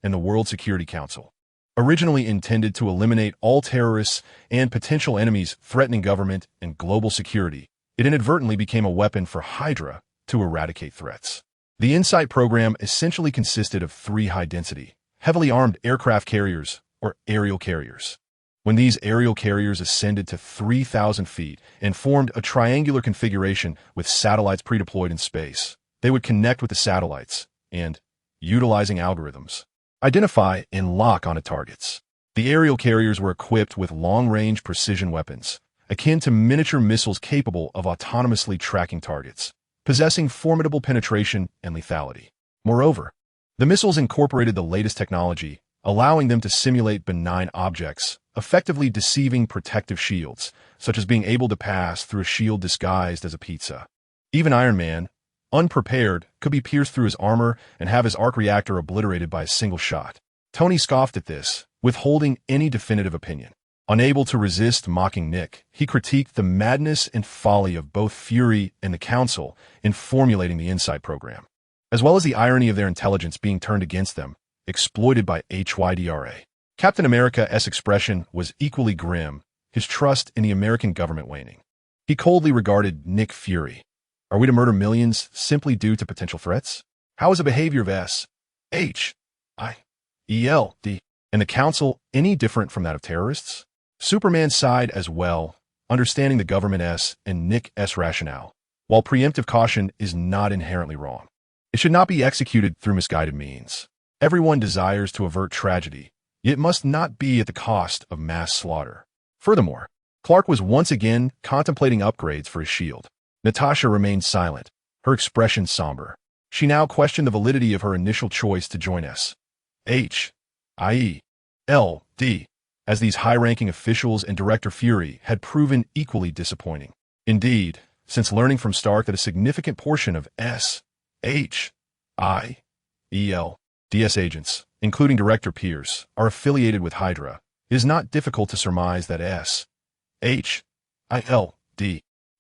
and the World Security Council. Originally intended to eliminate all terrorists and potential enemies threatening government and global security, it inadvertently became a weapon for Hydra to eradicate threats. The Insight Program essentially consisted of 3 high-density, heavily armed aircraft carriers, or aerial carriers. When these aerial carriers ascended to 3,000 feet and formed a triangular configuration with satellites pre-deployed in space, they would connect with the satellites and, utilizing algorithms, Identify and lock onto targets. The aerial carriers were equipped with long-range precision weapons, akin to miniature missiles capable of autonomously tracking targets, possessing formidable penetration and lethality. Moreover, the missiles incorporated the latest technology, allowing them to simulate benign objects, effectively deceiving protective shields, such as being able to pass through a shield disguised as a pizza. Even Iron Man, unprepared, could be pierced through his armor and have his arc reactor obliterated by a single shot. Tony scoffed at this, withholding any definitive opinion. Unable to resist mocking Nick, he critiqued the madness and folly of both Fury and the Council in formulating the Insight program, as well as the irony of their intelligence being turned against them, exploited by HYDRA. Captain America's expression was equally grim, his trust in the American government waning. He coldly regarded Nick Fury. Are we to murder millions simply due to potential threats? How is the behavior of SHIELD and the Council any different from that of terrorists? Superman sighed as well, understanding the government's and Nick's rationale. While preemptive caution is not inherently wrong, it should not be executed through misguided means. Everyone desires to avert tragedy, yet it must not be at the cost of mass slaughter. Furthermore, Clark was once again contemplating upgrades for his shield. Natasha remained silent, her expression somber. She now questioned the validity of her initial choice to join SHIELD, as these high-ranking officials and Director Fury had proven equally disappointing. Indeed, since learning from Stark that a significant portion of SHIELD's agents, including Director Pierce, are affiliated with Hydra, it is not difficult to surmise that SHIELD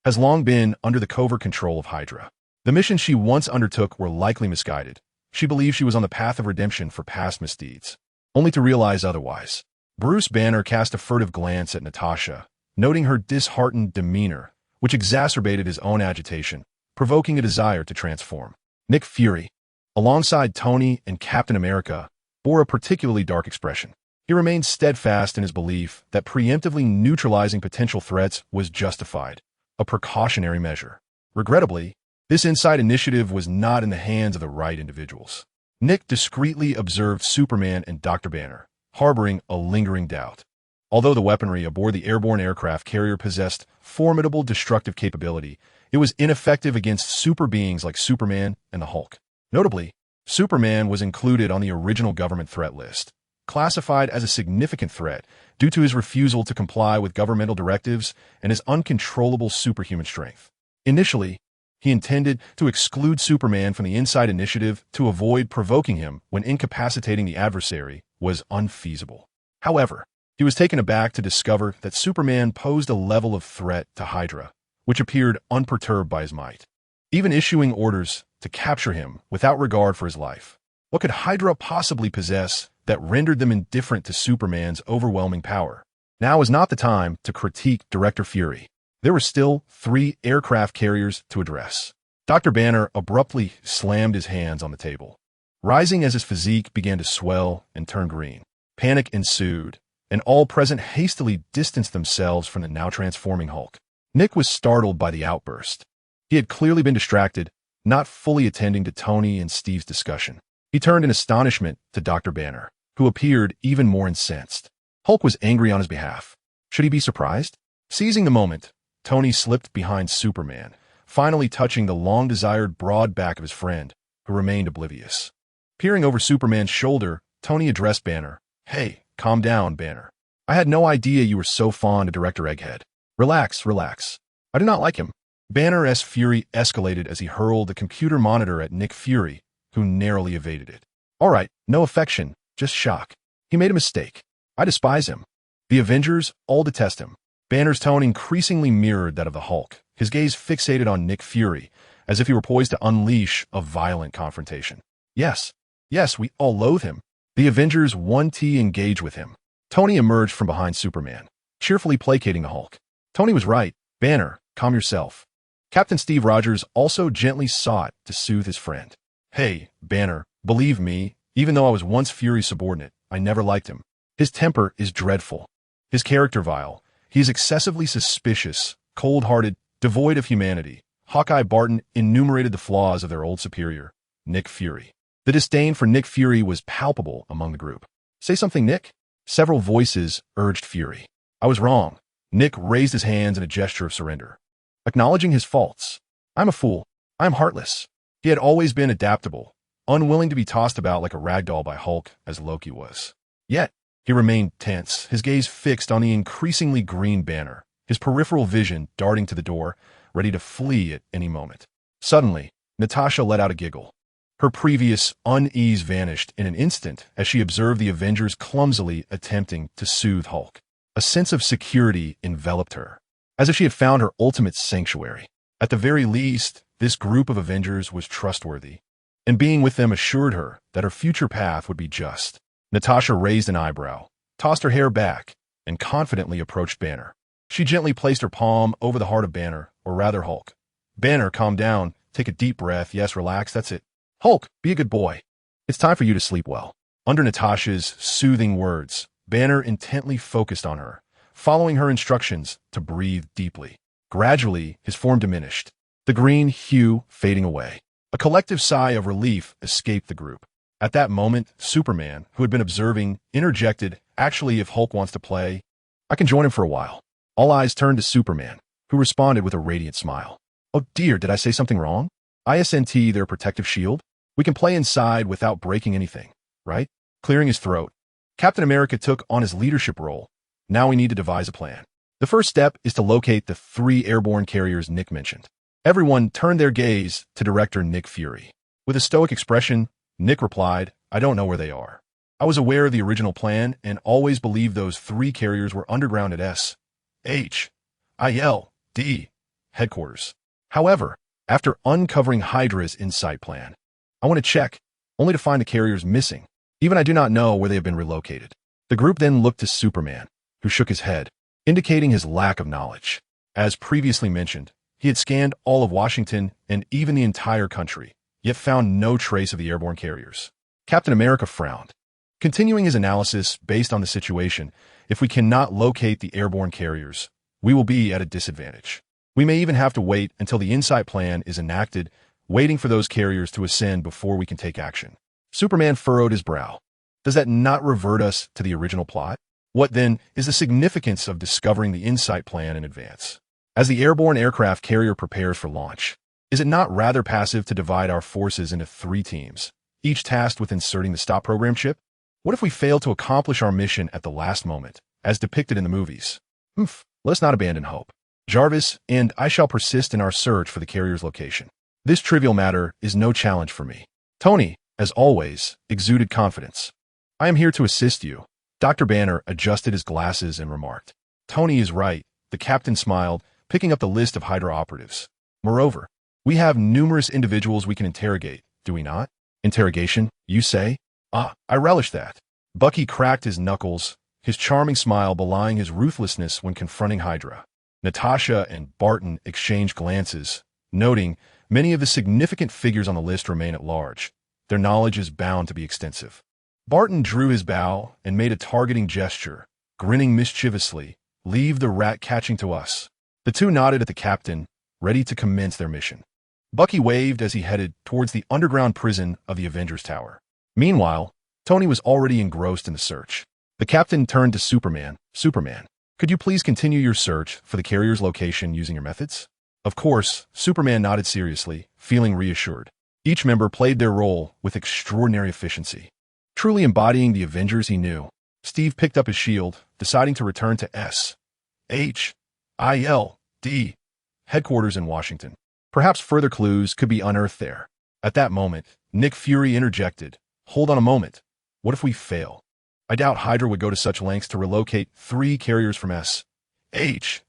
has long been under the covert control of Hydra. The missions she once undertook were likely misguided. She believed she was on the path of redemption for past misdeeds, only to realize otherwise. Bruce Banner cast a furtive glance at Natasha, noting her disheartened demeanor, which exacerbated his own agitation, provoking a desire to transform. Nick Fury, alongside Tony and Captain America, bore a particularly dark expression. He remained steadfast in his belief that preemptively neutralizing potential threats was justified, a precautionary measure. Regrettably, this Insight initiative was not in the hands of the right individuals. Nick discreetly observed Superman and Dr. Banner, harboring a lingering doubt. Although the weaponry aboard the airborne aircraft carrier possessed formidable destructive capability, it was ineffective against super beings like Superman and the Hulk. Notably, Superman was included on the original government threat list, classified as a significant threat due to his refusal to comply with governmental directives and his uncontrollable superhuman strength. Initially, he intended to exclude Superman from the Insight initiative to avoid provoking him when incapacitating the adversary was unfeasible. However, he was taken aback to discover that Superman posed a level of threat to Hydra, which appeared unperturbed by his might, even issuing orders to capture him without regard for his life. What could Hydra possibly possess that rendered them indifferent to Superman's overwhelming power? Now is not the time to critique Director Fury. There were still 3 aircraft carriers to address. Dr. Banner abruptly slammed his hands on the table, rising as his physique began to swell and turn green. Panic ensued, and all present hastily distanced themselves from the now transforming Hulk. Nick was startled by the outburst. He had clearly been distracted, not fully attending to Tony and Steve's discussion. He turned in astonishment to Dr. Banner, who appeared even more incensed. Hulk was angry on his behalf. Should he be surprised? Seizing the moment, Tony slipped behind Superman, finally touching the long-desired broad back of his friend, who remained oblivious. Peering over Superman's shoulder, Tony addressed Banner. Hey, calm down, Banner. I had no idea you were so fond of Director Egghead. Relax. I do not like him. Banner's fury escalated as he hurled the computer monitor at Nick Fury, who narrowly evaded it. All right, no affection, just shock. He made a mistake. I despise him. The Avengers all detest him. Banner's tone increasingly mirrored that of the Hulk, his gaze fixated on Nick Fury, as if he were poised to unleash a violent confrontation. Yes, we all loathe him. The Avengers want to engage with him. Tony emerged from behind Superman, cheerfully placating the Hulk. Tony was right. Banner, calm yourself. Captain Steve Rogers also gently sought to soothe his friend. Hey, Banner, believe me, even though I was once Fury's subordinate, I never liked him. His temper is dreadful. His character vile. He is excessively suspicious, cold-hearted, devoid of humanity. Hawkeye Barton enumerated the flaws of their old superior, Nick Fury. The disdain for Nick Fury was palpable among the group. "Say something, Nick." Several voices urged Fury. "I was wrong." Nick raised his hands in a gesture of surrender, acknowledging his faults. "I'm a fool. I'm heartless." He had always been adaptable, unwilling to be tossed about like a ragdoll by Hulk as Loki was. Yet, he remained tense, his gaze fixed on the increasingly green banner, his peripheral vision darting to the door, ready to flee at any moment. Suddenly, Natasha let out a giggle. Her previous unease vanished in an instant as she observed the Avengers clumsily attempting to soothe Hulk. A sense of security enveloped her, as if she had found her ultimate sanctuary. At the very least, this group of Avengers was trustworthy, and being with them assured her that her future path would be just. Natasha raised an eyebrow, tossed her hair back, and confidently approached Banner. She gently placed her palm over the heart of Banner, or rather Hulk. "Banner, calm down. Take a deep breath. Yes, relax. That's it. Hulk, be a good boy. It's time for you to sleep well." Under Natasha's soothing words, Banner intently focused on her, following her instructions to breathe deeply. Gradually, his form diminished, the green hue fading away. A collective sigh of relief escaped the group. At that moment, Superman, who had been observing, interjected, "Actually, if Hulk wants to play, I can join him for a while." All eyes turned to Superman, who responded with a radiant smile. "Oh dear, did I say something wrong? ISNT their protective shield? We can play inside without breaking anything, right?" Clearing his throat, Captain America took on his leadership role. "Now we need to devise a plan. The first step is to locate the 3 airborne carriers Nick mentioned." Everyone turned their gaze to Director Nick Fury. With a stoic expression, Nick replied, "I don't know where they are. I was aware of the original plan and always believed those 3 carriers were underground at S.H.I.L.D. headquarters. However, after uncovering Hydra's insight plan, I want to check, only to find the carriers missing. Even I do not know where they have been relocated." The group then looked to Superman, who shook his head, indicating his lack of knowledge. As previously mentioned, he had scanned all of Washington and even the entire country, yet found no trace of the airborne carriers. Captain America frowned, continuing his analysis based on the situation. "If we cannot locate the airborne carriers, we will be at a disadvantage. We may even have to wait until the insight plan is enacted, waiting for those carriers to ascend before we can take action." Superman furrowed his brow. "Does that not revert us to the original plot? What, then, is the significance of discovering the insight plan in advance? As the airborne aircraft carrier prepares for launch, is it not rather passive to divide our forces into 3 teams, each tasked with inserting the stop program chip? What if we fail to accomplish our mission at the last moment, as depicted in the movies? Let's not abandon hope. Jarvis and I shall persist in our search for the carrier's location. This trivial matter is no challenge for me." Tony, as always, exuded confidence. "I am here to assist you." Dr. Banner adjusted his glasses and remarked, "Tony is right." The captain smiled, picking up the list of Hydra operatives. "Moreover, we have numerous individuals we can interrogate, do we not?" "Interrogation, you say? I relish that." Bucky cracked his knuckles, his charming smile belying his ruthlessness when confronting Hydra. Natasha and Barton exchanged glances, noting many of the significant figures on the list remain at large. Their knowledge is bound to be extensive. Barton drew his bow and made a targeting gesture, grinning mischievously. "Leave the rat catching to us." The 2 nodded at the captain, ready to commence their mission. Bucky waved as he headed towards the underground prison of the Avengers Tower. Meanwhile, Tony was already engrossed in the search. The captain turned to Superman. "Superman, could you please continue your search for the carrier's location using your methods?" Of course, Superman nodded seriously, feeling reassured. Each member played their role with extraordinary efficiency, truly embodying the Avengers he knew. Steve picked up his shield, deciding to return to S.H.I.L.D. headquarters in Washington. Perhaps further clues could be unearthed there. At that moment, Nick Fury interjected, "Hold on a moment. What if we fail? I doubt Hydra would go to such lengths to relocate 3 carriers from S.H.I.L.D.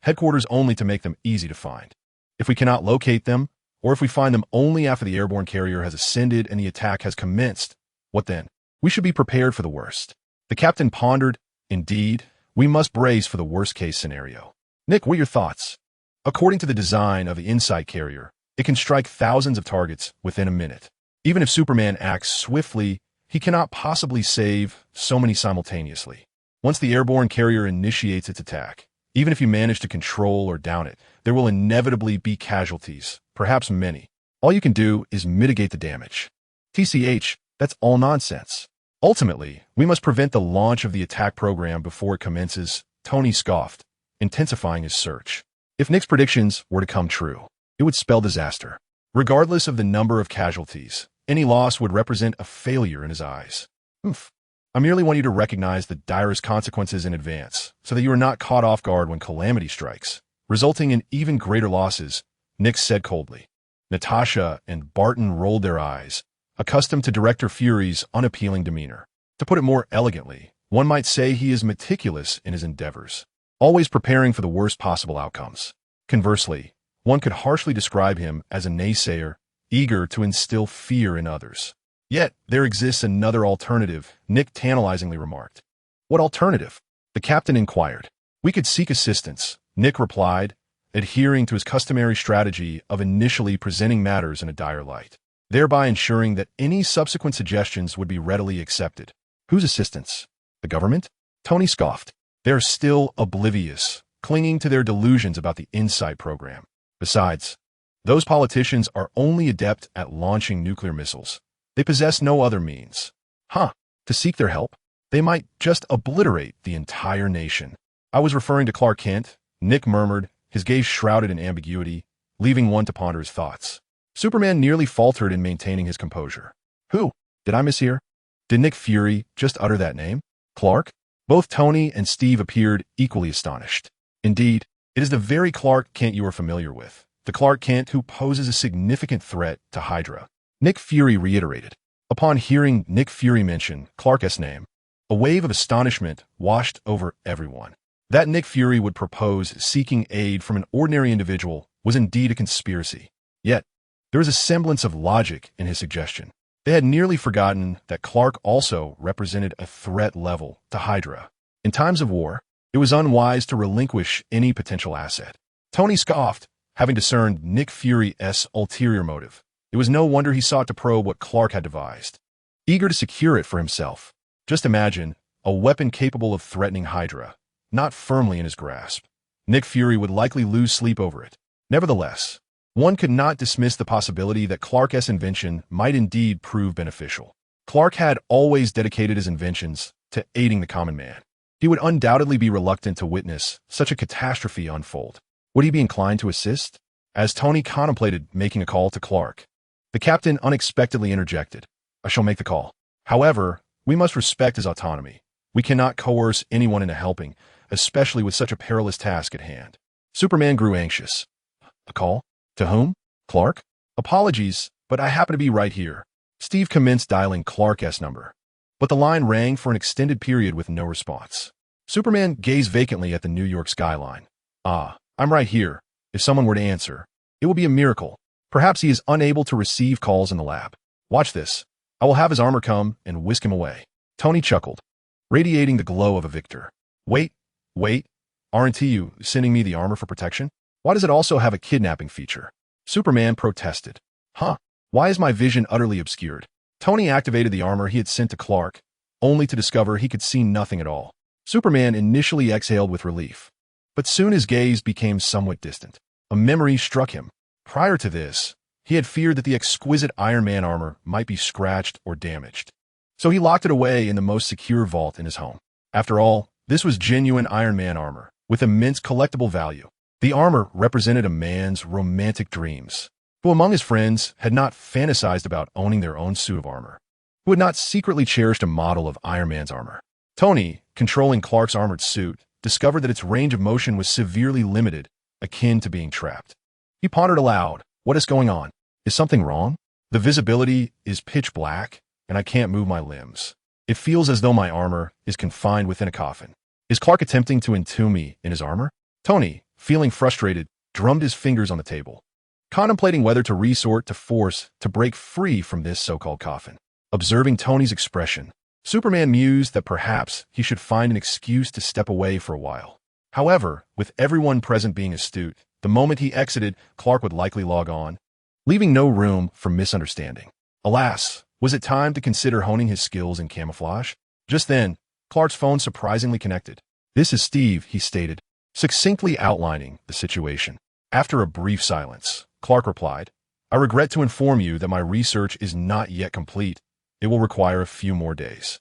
headquarters only to make them easy to find. If we cannot locate them, or if we find them only after the airborne carrier has ascended and the attack has commenced, what then? We should be prepared for the worst." The captain pondered. "Indeed, we must brace for the worst-case scenario." "Nick, what are your thoughts?" According to the design of the Insight carrier, it can strike thousands of targets within a minute. Even if Superman acts swiftly, he cannot possibly save so many simultaneously. Once the airborne carrier initiates its attack, even if you manage to control or down it, there will inevitably be casualties, perhaps many. All you can do is mitigate the damage. TCH, that's all nonsense. Ultimately, we must prevent the launch of the attack program before it commences, Tony scoffed, intensifying his search. If Nick's predictions were to come true, it would spell disaster. Regardless of the number of casualties, any loss would represent a failure in his eyes. I merely want you to recognize the direst consequences in advance, so that you are not caught off guard when calamity strikes, resulting in even greater losses, Nick said coldly. Natasha and Barton rolled their eyes, accustomed to Director Fury's unappealing demeanor. To put it more elegantly, one might say he is meticulous in his endeavors, always preparing for the worst possible outcomes. Conversely, one could harshly describe him as a naysayer, eager to instill fear in others. Yet, there exists another alternative, Nick tantalizingly remarked. What alternative? The captain inquired. We could seek assistance, Nick replied, adhering to his customary strategy of initially presenting matters in a dire light, thereby ensuring that any subsequent suggestions would be readily accepted. Whose assistance? The government? Tony scoffed. They're still oblivious, clinging to their delusions about the InSight program. Besides, those politicians are only adept at launching nuclear missiles. They possess no other means. To seek their help? They might just obliterate the entire nation. I was referring to Clark Kent, Nick murmured, his gaze shrouded in ambiguity, leaving one to ponder his thoughts. Superman nearly faltered in maintaining his composure. Who? Did I mishear? Did Nick Fury just utter that name? Clark? Both Tony and Steve appeared equally astonished. Indeed, it is the very Clark Kent you are familiar with, the Clark Kent who poses a significant threat to Hydra. Nick Fury reiterated. Upon hearing Nick Fury mention Clark's name, a wave of astonishment washed over everyone. That Nick Fury would propose seeking aid from an ordinary individual was indeed a conspiracy. Yet, there was a semblance of logic in his suggestion. They had nearly forgotten that Clark also represented a threat level to Hydra. In times of war, it was unwise to relinquish any potential asset. Tony scoffed, having discerned Nick Fury's ulterior motive. It was no wonder he sought to probe what Clark had devised, eager to secure it for himself. Just imagine, a weapon capable of threatening Hydra, not firmly in his grasp. Nick Fury would likely lose sleep over it. Nevertheless, one could not dismiss the possibility that Clark's invention might indeed prove beneficial. Clark had always dedicated his inventions to aiding the common man. He would undoubtedly be reluctant to witness such a catastrophe unfold. Would he be inclined to assist? As Tony contemplated making a call to Clark, the captain unexpectedly interjected. I shall make the call. However, we must respect his autonomy. We cannot coerce anyone into helping, especially with such a perilous task at hand. Superman grew anxious. A call? To whom? Clark? Apologies, but I happen to be right here. Steve commenced dialing Clark's number, but the line rang for an extended period with no response. Superman gazed vacantly at the New York skyline. I'm right here. If someone were to answer, it would be a miracle. Perhaps he is unable to receive calls in the lab. Watch this. I will have his armor come and whisk him away. Tony chuckled, radiating the glow of a victor. Wait, aren't you sending me the armor for protection? Why does it also have a kidnapping feature? Superman protested. Why is my vision utterly obscured? Tony activated the armor he had sent to Clark, only to discover he could see nothing at all. Superman initially exhaled with relief, but soon his gaze became somewhat distant. A memory struck him. Prior to this, he had feared that the exquisite Iron Man armor might be scratched or damaged. So he locked it away in the most secure vault in his home. After all, this was genuine Iron Man armor, with immense collectible value. The armor represented a man's romantic dreams, who among his friends had not fantasized about owning their own suit of armor, who had not secretly cherished a model of Iron Man's armor. Tony, controlling Clark's armored suit, discovered that its range of motion was severely limited, akin to being trapped. He pondered aloud, what is going on? Is something wrong? The visibility is pitch black, and I can't move my limbs. It feels as though my armor is confined within a coffin. Is Clark attempting to entomb me in his armor? Tony, feeling frustrated, drummed his fingers on the table, contemplating whether to resort to force to break free from this so-called coffin. Observing Tony's expression, Superman mused that perhaps he should find an excuse to step away for a while. However, with everyone present being astute, the moment he exited, Clark would likely log on, leaving no room for misunderstanding. Alas, was it time to consider honing his skills in camouflage? Just then, Clark's phone surprisingly connected. This is Steve, he stated, succinctly outlining the situation. After a brief silence, Clark replied, I regret to inform you that my research is not yet complete. It will require a few more days.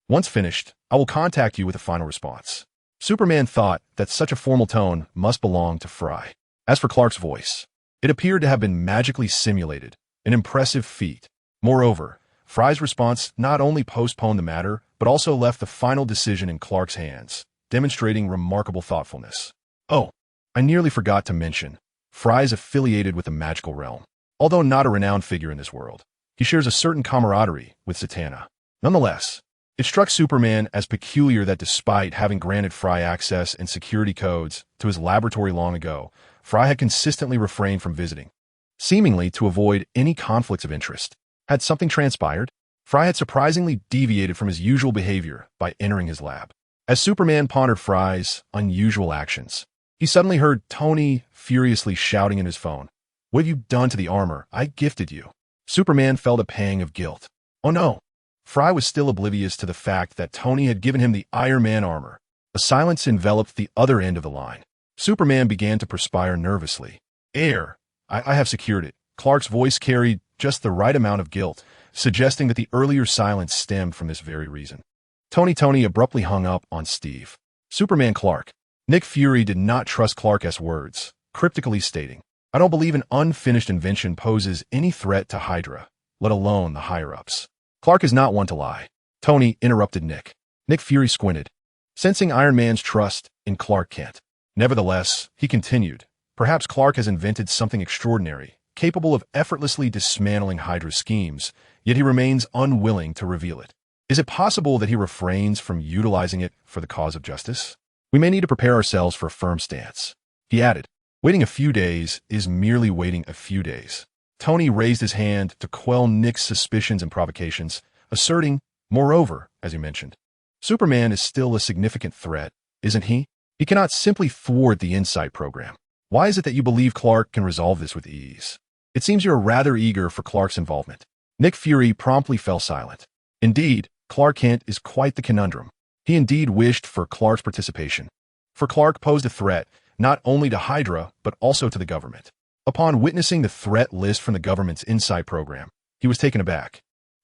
Once finished, I will contact you with a final response. Superman thought that such a formal tone must belong to Fry. As for Clark's voice, it appeared to have been magically simulated, an impressive feat. Moreover, Fry's response not only postponed the matter, but also left the final decision in Clark's hands, demonstrating remarkable thoughtfulness. Oh, I nearly forgot to mention, Fry is affiliated with the magical realm. Although not a renowned figure in this world, he shares a certain camaraderie with Zatanna. Nonetheless, it struck Superman as peculiar that despite having granted Fry access and security codes to his laboratory long ago, Fry had consistently refrained from visiting, seemingly to avoid any conflicts of interest. Had something transpired? Fry had surprisingly deviated from his usual behavior by entering his lab. As Superman pondered Fry's unusual actions, he suddenly heard Tony furiously shouting in his phone, "What have you done to the armor I gifted you?" Superman felt a pang of guilt. Oh no! Fry was still oblivious to the fact that Tony had given him the Iron Man armor. A silence enveloped the other end of the line. Superman began to perspire nervously. I have secured it." Clark's voice carried just the right amount of guilt, suggesting that the earlier silence stemmed from this very reason. Tony abruptly hung up on Steve. Superman Clark. Nick Fury did not trust Clark's words, cryptically stating, "I don't believe an unfinished invention poses any threat to Hydra, let alone the higher-ups." Clark is not one to lie. Tony interrupted Nick. Nick Fury squinted, sensing Iron Man's trust in Clark Kent. Nevertheless, he continued, "Perhaps Clark has invented something extraordinary, capable of effortlessly dismantling Hydra's schemes, yet he remains unwilling to reveal it. Is it possible that he refrains from utilizing it for the cause of justice? We may need to prepare ourselves for a firm stance." He added, "Waiting a few days is merely waiting a few days." Tony raised his hand to quell Nick's suspicions and provocations, asserting, "Moreover, as you mentioned, Superman is still a significant threat, isn't he? He cannot simply thwart the Insight program. Why is it that you believe Clark can resolve this with ease? It seems you're rather eager for Clark's involvement." Nick Fury promptly fell silent. Indeed, Clark Kent is quite the conundrum. He indeed wished for Clark's participation. For Clark posed a threat not only to Hydra, but also to the government. Upon witnessing the threat list from the government's Insight program, he was taken aback.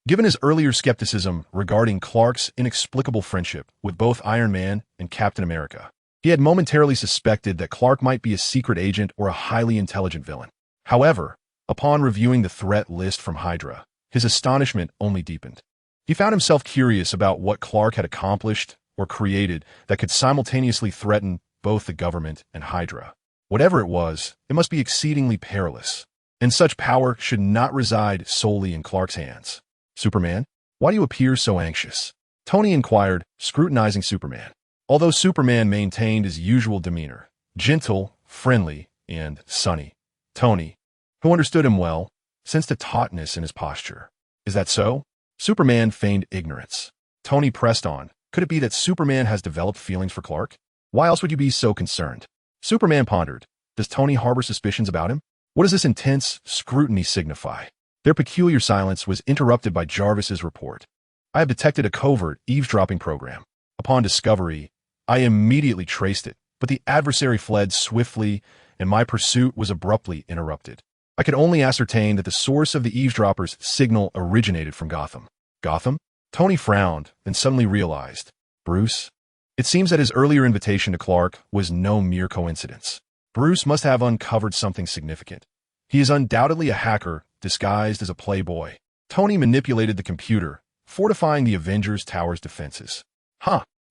Given his earlier skepticism regarding Clark's inexplicable friendship with both Iron Man and Captain America, he had momentarily suspected that Clark might be a secret agent or a highly intelligent villain. However, upon reviewing the threat list from Hydra, his astonishment only deepened. He found himself curious about what Clark had accomplished or created that could simultaneously threaten both the government and Hydra. Whatever it was, it must be exceedingly perilous, and such power should not reside solely in Clark's hands. "Superman, why do you appear so anxious?" Tony inquired, scrutinizing Superman. Although Superman maintained his usual demeanor, gentle, friendly, and sunny, Tony, who understood him well, sensed a tautness in his posture. "Is that so?" Superman feigned ignorance. Tony pressed on. "Could it be that Superman has developed feelings for Clark? Why else would you be so concerned?" Superman pondered. Does Tony harbor suspicions about him? What does this intense scrutiny signify? Their peculiar silence was interrupted by Jarvis's report. "I have detected a covert eavesdropping program. Upon discovery, I immediately traced it, but the adversary fled swiftly, and my pursuit was abruptly interrupted. I could only ascertain that the source of the eavesdropper's signal originated from Gotham." Gotham? Tony frowned, then suddenly realized. Bruce? It seems that his earlier invitation to Clark was no mere coincidence. Bruce must have uncovered something significant. He is undoubtedly a hacker disguised as a playboy. Tony manipulated the computer, fortifying the Avengers Tower's defenses.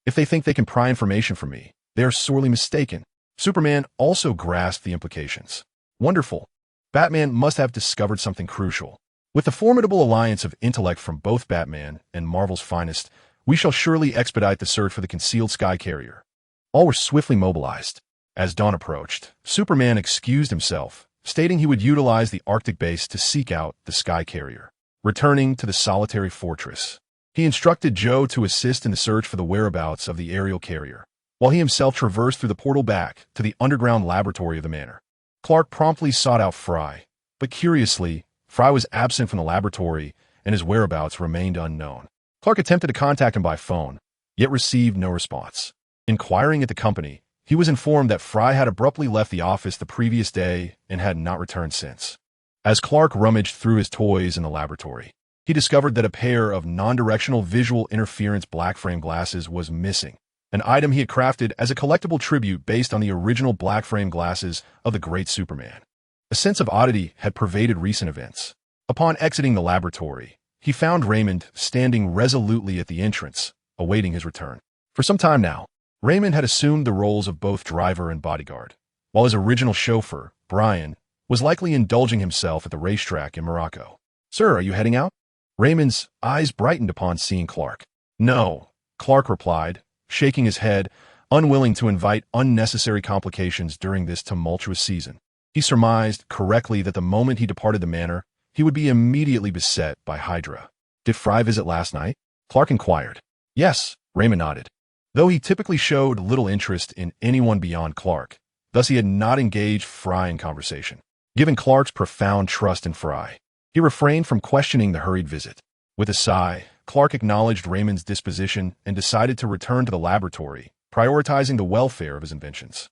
If they think they can pry information from me, they are sorely mistaken. Superman also grasped the implications. Wonderful. Batman must have discovered something crucial. With the formidable alliance of intellect from both Batman and Marvel's finest, we shall surely expedite the search for the concealed sky carrier. All were swiftly mobilized. As dawn approached, Superman excused himself, stating he would utilize the Arctic base to seek out the sky carrier. Returning to the solitary fortress, he instructed Joe to assist in the search for the whereabouts of the aerial carrier, while he himself traversed through the portal back to the underground laboratory of the manor. Clark promptly sought out Fry, but curiously, Fry was absent from the laboratory and his whereabouts remained unknown. Clark attempted to contact him by phone, yet received no response. Inquiring at the company, he was informed that Fry had abruptly left the office the previous day and had not returned since. As Clark rummaged through his toys in the laboratory, he discovered that a pair of non-directional visual interference black-frame glasses was missing, an item he had crafted as a collectible tribute based on the original black-frame glasses of the great Superman. A sense of oddity had pervaded recent events. Upon exiting the laboratory, he found Raymond standing resolutely at the entrance, awaiting his return. For some time now, Raymond had assumed the roles of both driver and bodyguard, while his original chauffeur, Brian, was likely indulging himself at the racetrack in Morocco. "Sir, are you heading out?" Raymond's eyes brightened upon seeing Clark. "No," Clark replied, shaking his head, unwilling to invite unnecessary complications during this tumultuous season. He surmised correctly that the moment he departed the manor, he would be immediately beset by Hydra. "Did Fry visit last night?" Clark inquired. "Yes," Raymond nodded. Though he typically showed little interest in anyone beyond Clark, thus he had not engaged Fry in conversation. Given Clark's profound trust in Fry, he refrained from questioning the hurried visit. With a sigh, Clark acknowledged Raymond's disposition and decided to return to the laboratory, prioritizing the welfare of his inventions.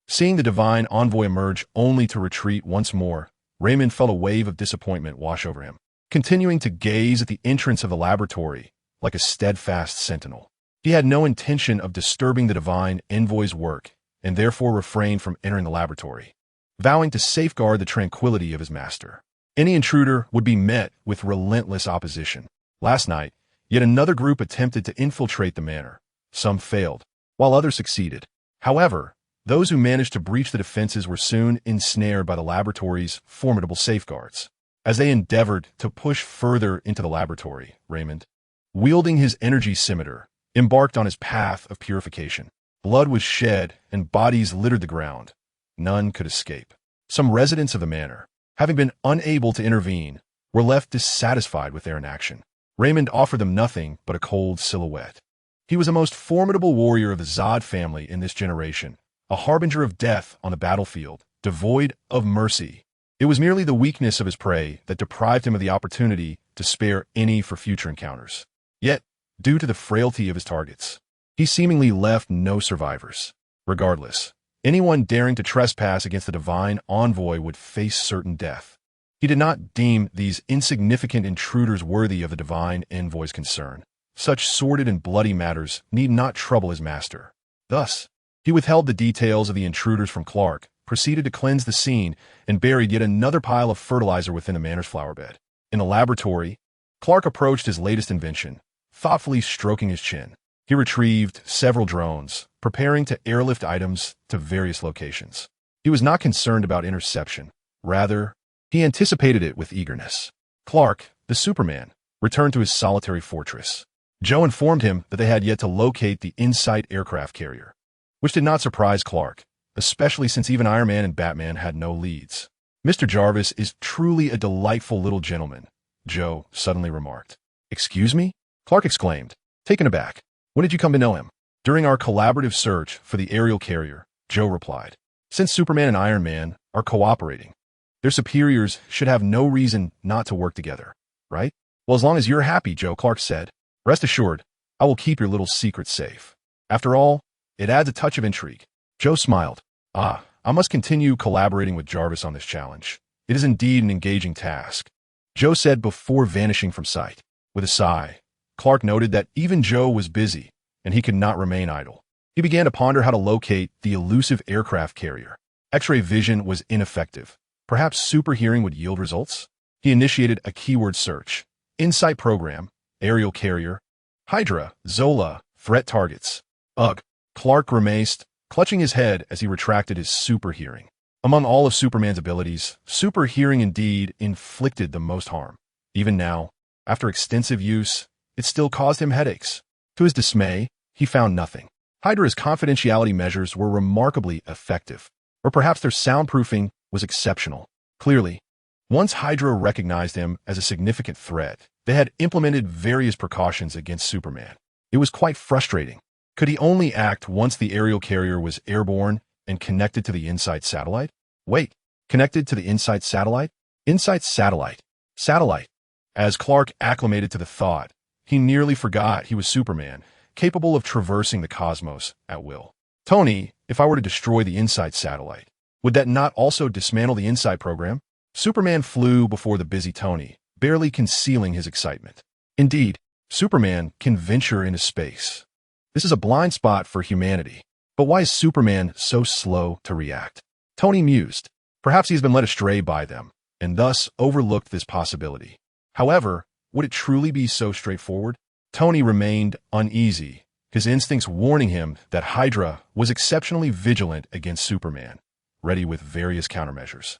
Seeing the divine envoy emerge only to retreat once more, Raymond felt a wave of disappointment wash over him, continuing to gaze at the entrance of the laboratory like a steadfast sentinel. He had no intention of disturbing the divine envoy's work and therefore refrained from entering the laboratory, vowing to safeguard the tranquility of his master. Any intruder would be met with relentless opposition. Last night, yet another group attempted to infiltrate the manor. Some failed, while others succeeded. However, those who managed to breach the defenses were soon ensnared by the laboratory's formidable safeguards. As they endeavored to push further into the laboratory, Raymond, wielding his energy scimitar, embarked on his path of purification. Blood was shed and bodies littered the ground. None could escape. Some residents of the manor, having been unable to intervene, were left dissatisfied with their inaction. Raymond offered them nothing but a cold silhouette. He was the most formidable warrior of the Zod family in this generation, a harbinger of death on the battlefield, devoid of mercy. It was merely the weakness of his prey that deprived him of the opportunity to spare any for future encounters. Yet, due to the frailty of his targets, he seemingly left no survivors. Regardless, anyone daring to trespass against the divine envoy would face certain death. He did not deem these insignificant intruders worthy of the divine envoy's concern. Such sordid and bloody matters need not trouble his master. Thus, he withheld the details of the intruders from Clark, proceeded to cleanse the scene, and buried yet another pile of fertilizer within the manor's flower bed. In the laboratory, Clark approached his latest invention, thoughtfully stroking his chin. He retrieved several drones, preparing to airlift items to various locations. He was not concerned about interception. Rather, he anticipated it with eagerness. Clark, the Superman, returned to his solitary fortress. Joe informed him that they had yet to locate the Insight aircraft carrier, which did not surprise Clark, especially since even Iron Man and Batman had no leads. "Mr. Jarvis is truly a delightful little gentleman," Joe suddenly remarked. "Excuse me?" Clark exclaimed, taken aback. "When did you come to know him?" "During our collaborative search for the aerial carrier," Joe replied. "Since Superman and Iron Man are cooperating, their superiors should have no reason not to work together, right?" "Well, as long as you're happy," Joe, Clark said. "Rest assured, I will keep your little secret safe. After all, it adds a touch of intrigue." Joe smiled. "I must continue collaborating with Jarvis on this challenge. It is indeed an engaging task," Joe said before vanishing from sight. With a sigh, Clark noted that even Joe was busy, and he could not remain idle. He began to ponder how to locate the elusive aircraft carrier. X-ray vision was ineffective. Perhaps super hearing would yield results? He initiated a keyword search. Insight program, aerial carrier, Hydra, Zola, threat targets. Ugh, Clark grimaced, clutching his head as he retracted his super hearing. Among all of Superman's abilities, super hearing indeed inflicted the most harm. Even now, after extensive use, it still caused him headaches. To his dismay, he found nothing. Hydra's confidentiality measures were remarkably effective, or perhaps their soundproofing was exceptional. Clearly, once Hydra recognized him as a significant threat, they had implemented various precautions against Superman. It was quite frustrating. Could he only act once the aerial carrier was airborne and connected to the Insight satellite? Wait, connected to the Insight satellite? Insight satellite. Satellite. As Clark acclimated to the thought, he nearly forgot he was Superman, capable of traversing the cosmos at will. "Tony, if I were to destroy the Insight satellite, would that not also dismantle the Insight program?" Superman flew before the busy Tony, barely concealing his excitement. Indeed, Superman can venture into space. This is a blind spot for humanity. But why is Superman so slow to react? Tony mused. Perhaps he's been led astray by them, and thus overlooked this possibility. However, would it truly be so straightforward? Tony remained uneasy, his instincts warning him that Hydra was exceptionally vigilant against Superman, ready with various countermeasures.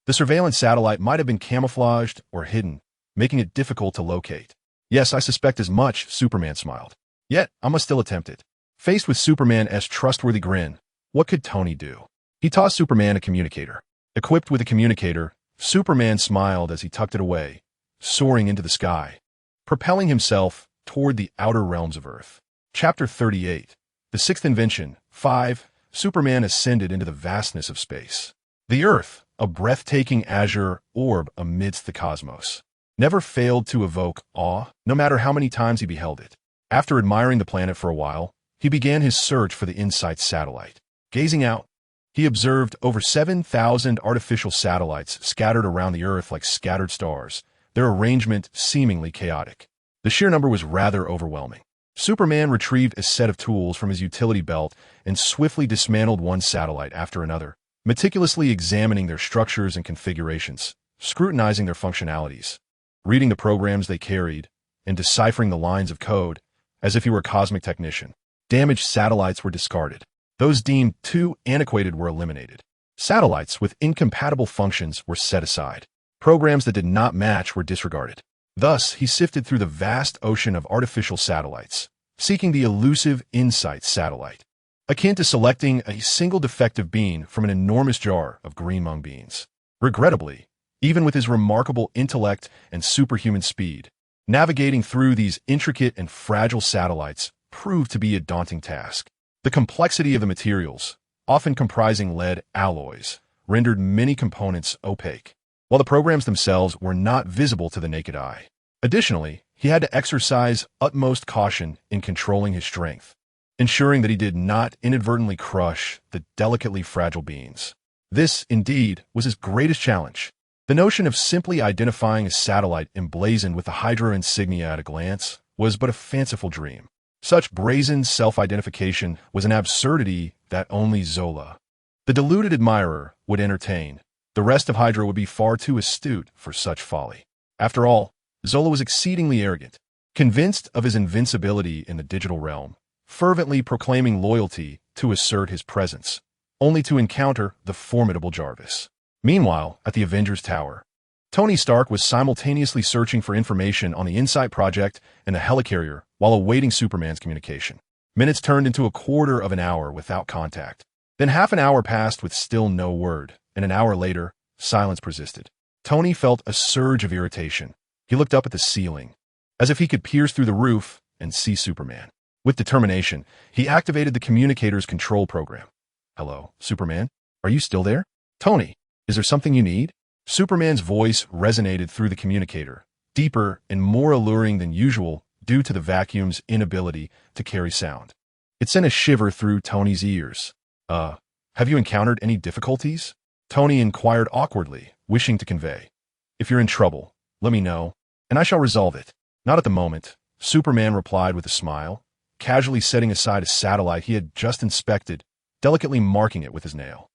The surveillance satellite might have been camouflaged or hidden, making it difficult to locate. Yes, I suspect as much, Superman smiled. Yet, I must still attempt it. Faced with Superman's trustworthy grin, what could Tony do? He tossed Superman a communicator. Equipped with a communicator, Superman smiled as he tucked it away, soaring into the sky, propelling himself toward the outer realms of Earth. Chapter 38. The Sixth Invention. 5. Superman ascended into the vastness of space. The Earth, a breathtaking azure orb amidst the cosmos, never failed to evoke awe, no matter how many times he beheld it. After admiring the planet for a while, he began his search for the InSight satellite. Gazing out, he observed over 7,000 artificial satellites scattered around the Earth like scattered stars, their arrangement seemingly chaotic. The sheer number was rather overwhelming. Superman retrieved a set of tools from his utility belt and swiftly dismantled one satellite after another, meticulously examining their structures and configurations, scrutinizing their functionalities, reading the programs they carried, and deciphering the lines of code as if he were a cosmic technician. Damaged satellites were discarded. Those deemed too antiquated were eliminated. Satellites with incompatible functions were set aside. Programs that did not match were disregarded. Thus, he sifted through the vast ocean of artificial satellites, seeking the elusive InSight satellite, akin to selecting a single defective bean from an enormous jar of green mung beans. Regrettably, even with his remarkable intellect and superhuman speed, navigating through these intricate and fragile satellites proved to be a daunting task. The complexity of the materials, often comprising lead alloys, rendered many components opaque, while the programs themselves were not visible to the naked eye. Additionally, he had to exercise utmost caution in controlling his strength, ensuring that he did not inadvertently crush the delicately fragile beings. This, indeed, was his greatest challenge. The notion of simply identifying a satellite emblazoned with the Hydra insignia at a glance was but a fanciful dream. Such brazen self-identification was an absurdity that only Zola, the deluded admirer, would entertain. The rest of Hydra would be far too astute for such folly. After all, Zola was exceedingly arrogant, convinced of his invincibility in the digital realm, fervently proclaiming loyalty to assert his presence, only to encounter the formidable Jarvis. Meanwhile, at the Avengers Tower, Tony Stark was simultaneously searching for information on the InSight project and the helicarrier while awaiting Superman's communication. Minutes turned into a quarter of an hour without contact. Then half an hour passed with still no word, and an hour later, silence persisted. Tony felt a surge of irritation. He looked up at the ceiling, as if he could pierce through the roof and see Superman. With determination, he activated the communicator's control program. "Hello, Superman? Are you still there? Tony, is there something you need?" Superman's voice resonated through the communicator, deeper and more alluring than usual due to the vacuum's inability to carry sound. It sent a shiver through Tony's ears. Have you encountered any difficulties?" Tony inquired awkwardly, wishing to convey, "If you're in trouble, let me know, and I shall resolve it." "Not at the moment," Superman replied with a smile, casually setting aside a satellite he had just inspected, delicately marking it with his nail.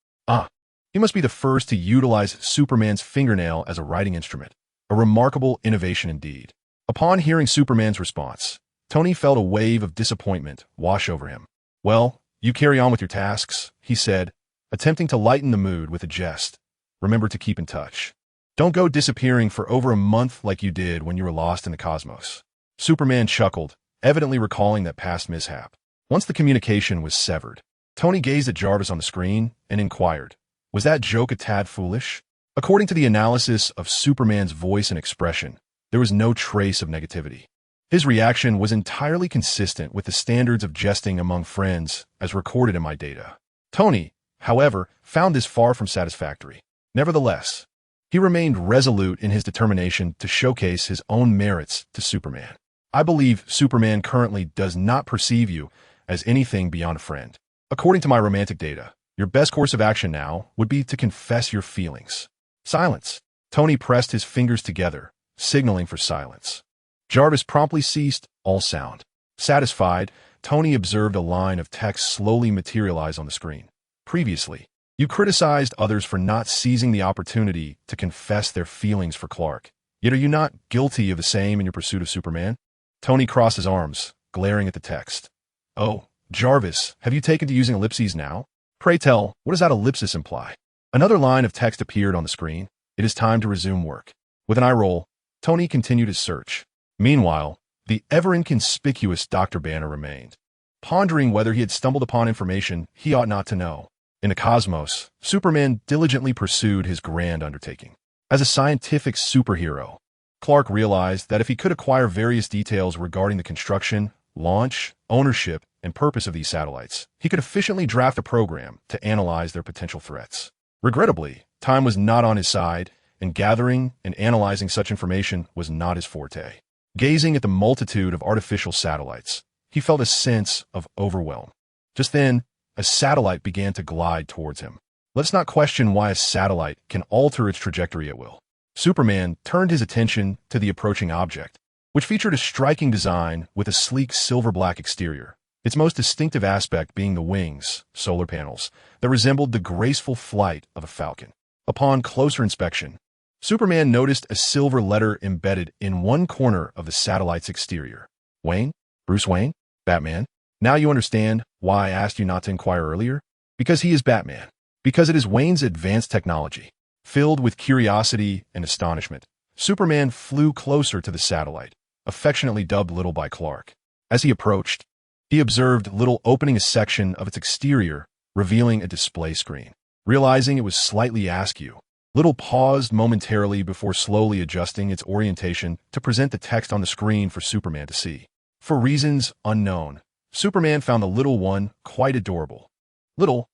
He must be the first to utilize Superman's fingernail as a writing instrument. A remarkable innovation indeed. Upon hearing Superman's response, Tony felt a wave of disappointment wash over him. "Well, you carry on with your tasks," he said, attempting to lighten the mood with a jest. "Remember to keep in touch. Don't go disappearing for over a month like you did when you were lost in the cosmos." Superman chuckled, evidently recalling that past mishap. Once the communication was severed, Tony gazed at Jarvis on the screen and inquired, "Was that joke a tad foolish?" According to the analysis of Superman's voice and expression, there was no trace of negativity. His reaction was entirely consistent with the standards of jesting among friends as recorded in my data. Tony, however, found this far from satisfactory. Nevertheless, he remained resolute in his determination to showcase his own merits to Superman. "I believe Superman currently does not perceive you as anything beyond a friend. According to my romantic data, your best course of action now would be to confess your feelings." Silence. Tony pressed his fingers together, signaling for silence. Jarvis promptly ceased all sound. Satisfied, Tony observed a line of text slowly materialize on the screen. Previously, you criticized others for not seizing the opportunity to confess their feelings for Clark. Yet are you not guilty of the same in your pursuit of Superman? Tony crossed his arms, glaring at the text. Oh, Jarvis, have you taken to using ellipses now? Pray tell, what does that ellipsis imply? Another line of text appeared on the screen. It is time to resume work. With an eye roll, Tony continued his search. Meanwhile, the ever-inconspicuous Dr. Banner remained, pondering whether he had stumbled upon information he ought not to know. In the cosmos, Superman diligently pursued his grand undertaking. As a scientific superhero, Clark realized that if he could acquire various details regarding the construction, launch, ownership, and purpose of these satellites, he could efficiently draft a program to analyze their potential threats. Regrettably, time was not on his side, and gathering and analyzing such information was not his forte. Gazing at the multitude of artificial satellites, he felt a sense of overwhelm. Just then, a satellite began to glide towards him. Let's not question why a satellite can alter its trajectory at will. Superman turned his attention to the approaching object, which featured a striking design with a sleek silver-black exterior, its most distinctive aspect being the wings, solar panels, that resembled the graceful flight of a falcon. Upon closer inspection, Superman noticed a silver letter embedded in one corner of the satellite's exterior. Wayne? Bruce Wayne? Batman? Now you understand why I asked you not to inquire earlier? Because he is Batman. Because it is Wayne's advanced technology. Filled with curiosity and astonishment, Superman flew closer to the satellite, affectionately dubbed Little by Clark. As he approached, he observed Little opening a section of its exterior, revealing a display screen. Realizing it was slightly askew, Little paused momentarily before slowly adjusting its orientation to present the text on the screen for Superman to see. For reasons unknown, Superman found the little one quite adorable. Little,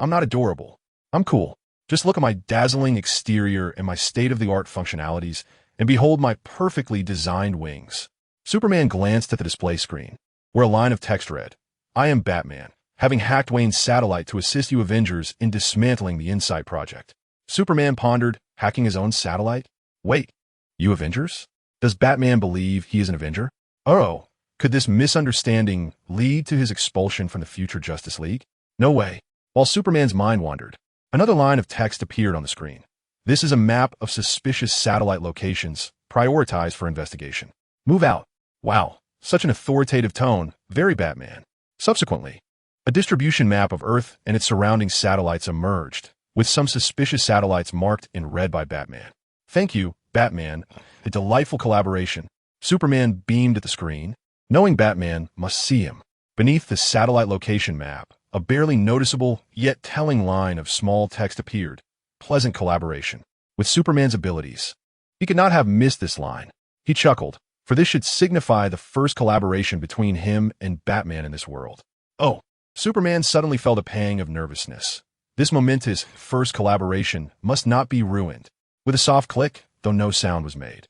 I'm not adorable. I'm cool. Just look at my dazzling exterior and my state-of-the-art functionalities, and behold my perfectly designed wings. Superman glanced at the display screen, where a line of text read, I am Batman, having hacked Wayne's satellite to assist you Avengers in dismantling the Insight Project. Superman pondered, hacking his own satellite? Wait, you Avengers? Does Batman believe he is an Avenger? Oh, could this misunderstanding lead to his expulsion from the future Justice League? No way. While Superman's mind wandered, another line of text appeared on the screen. This is a map of suspicious satellite locations, prioritized for investigation. Move out. Wow, such an authoritative tone, very Batman. Subsequently, a distribution map of Earth and its surrounding satellites emerged, with some suspicious satellites marked in red by Batman. Thank you, Batman. A delightful collaboration. Superman beamed at the screen, knowing Batman must see him. Beneath the satellite location map, a barely noticeable yet telling line of small text appeared. Pleasant collaboration. With Superman's abilities, he could not have missed this line. He chuckled, for this should signify the first collaboration between him and Batman in this world. Oh, Superman suddenly felt a pang of nervousness. This momentous first collaboration must not be ruined. With a soft click, though no sound was made,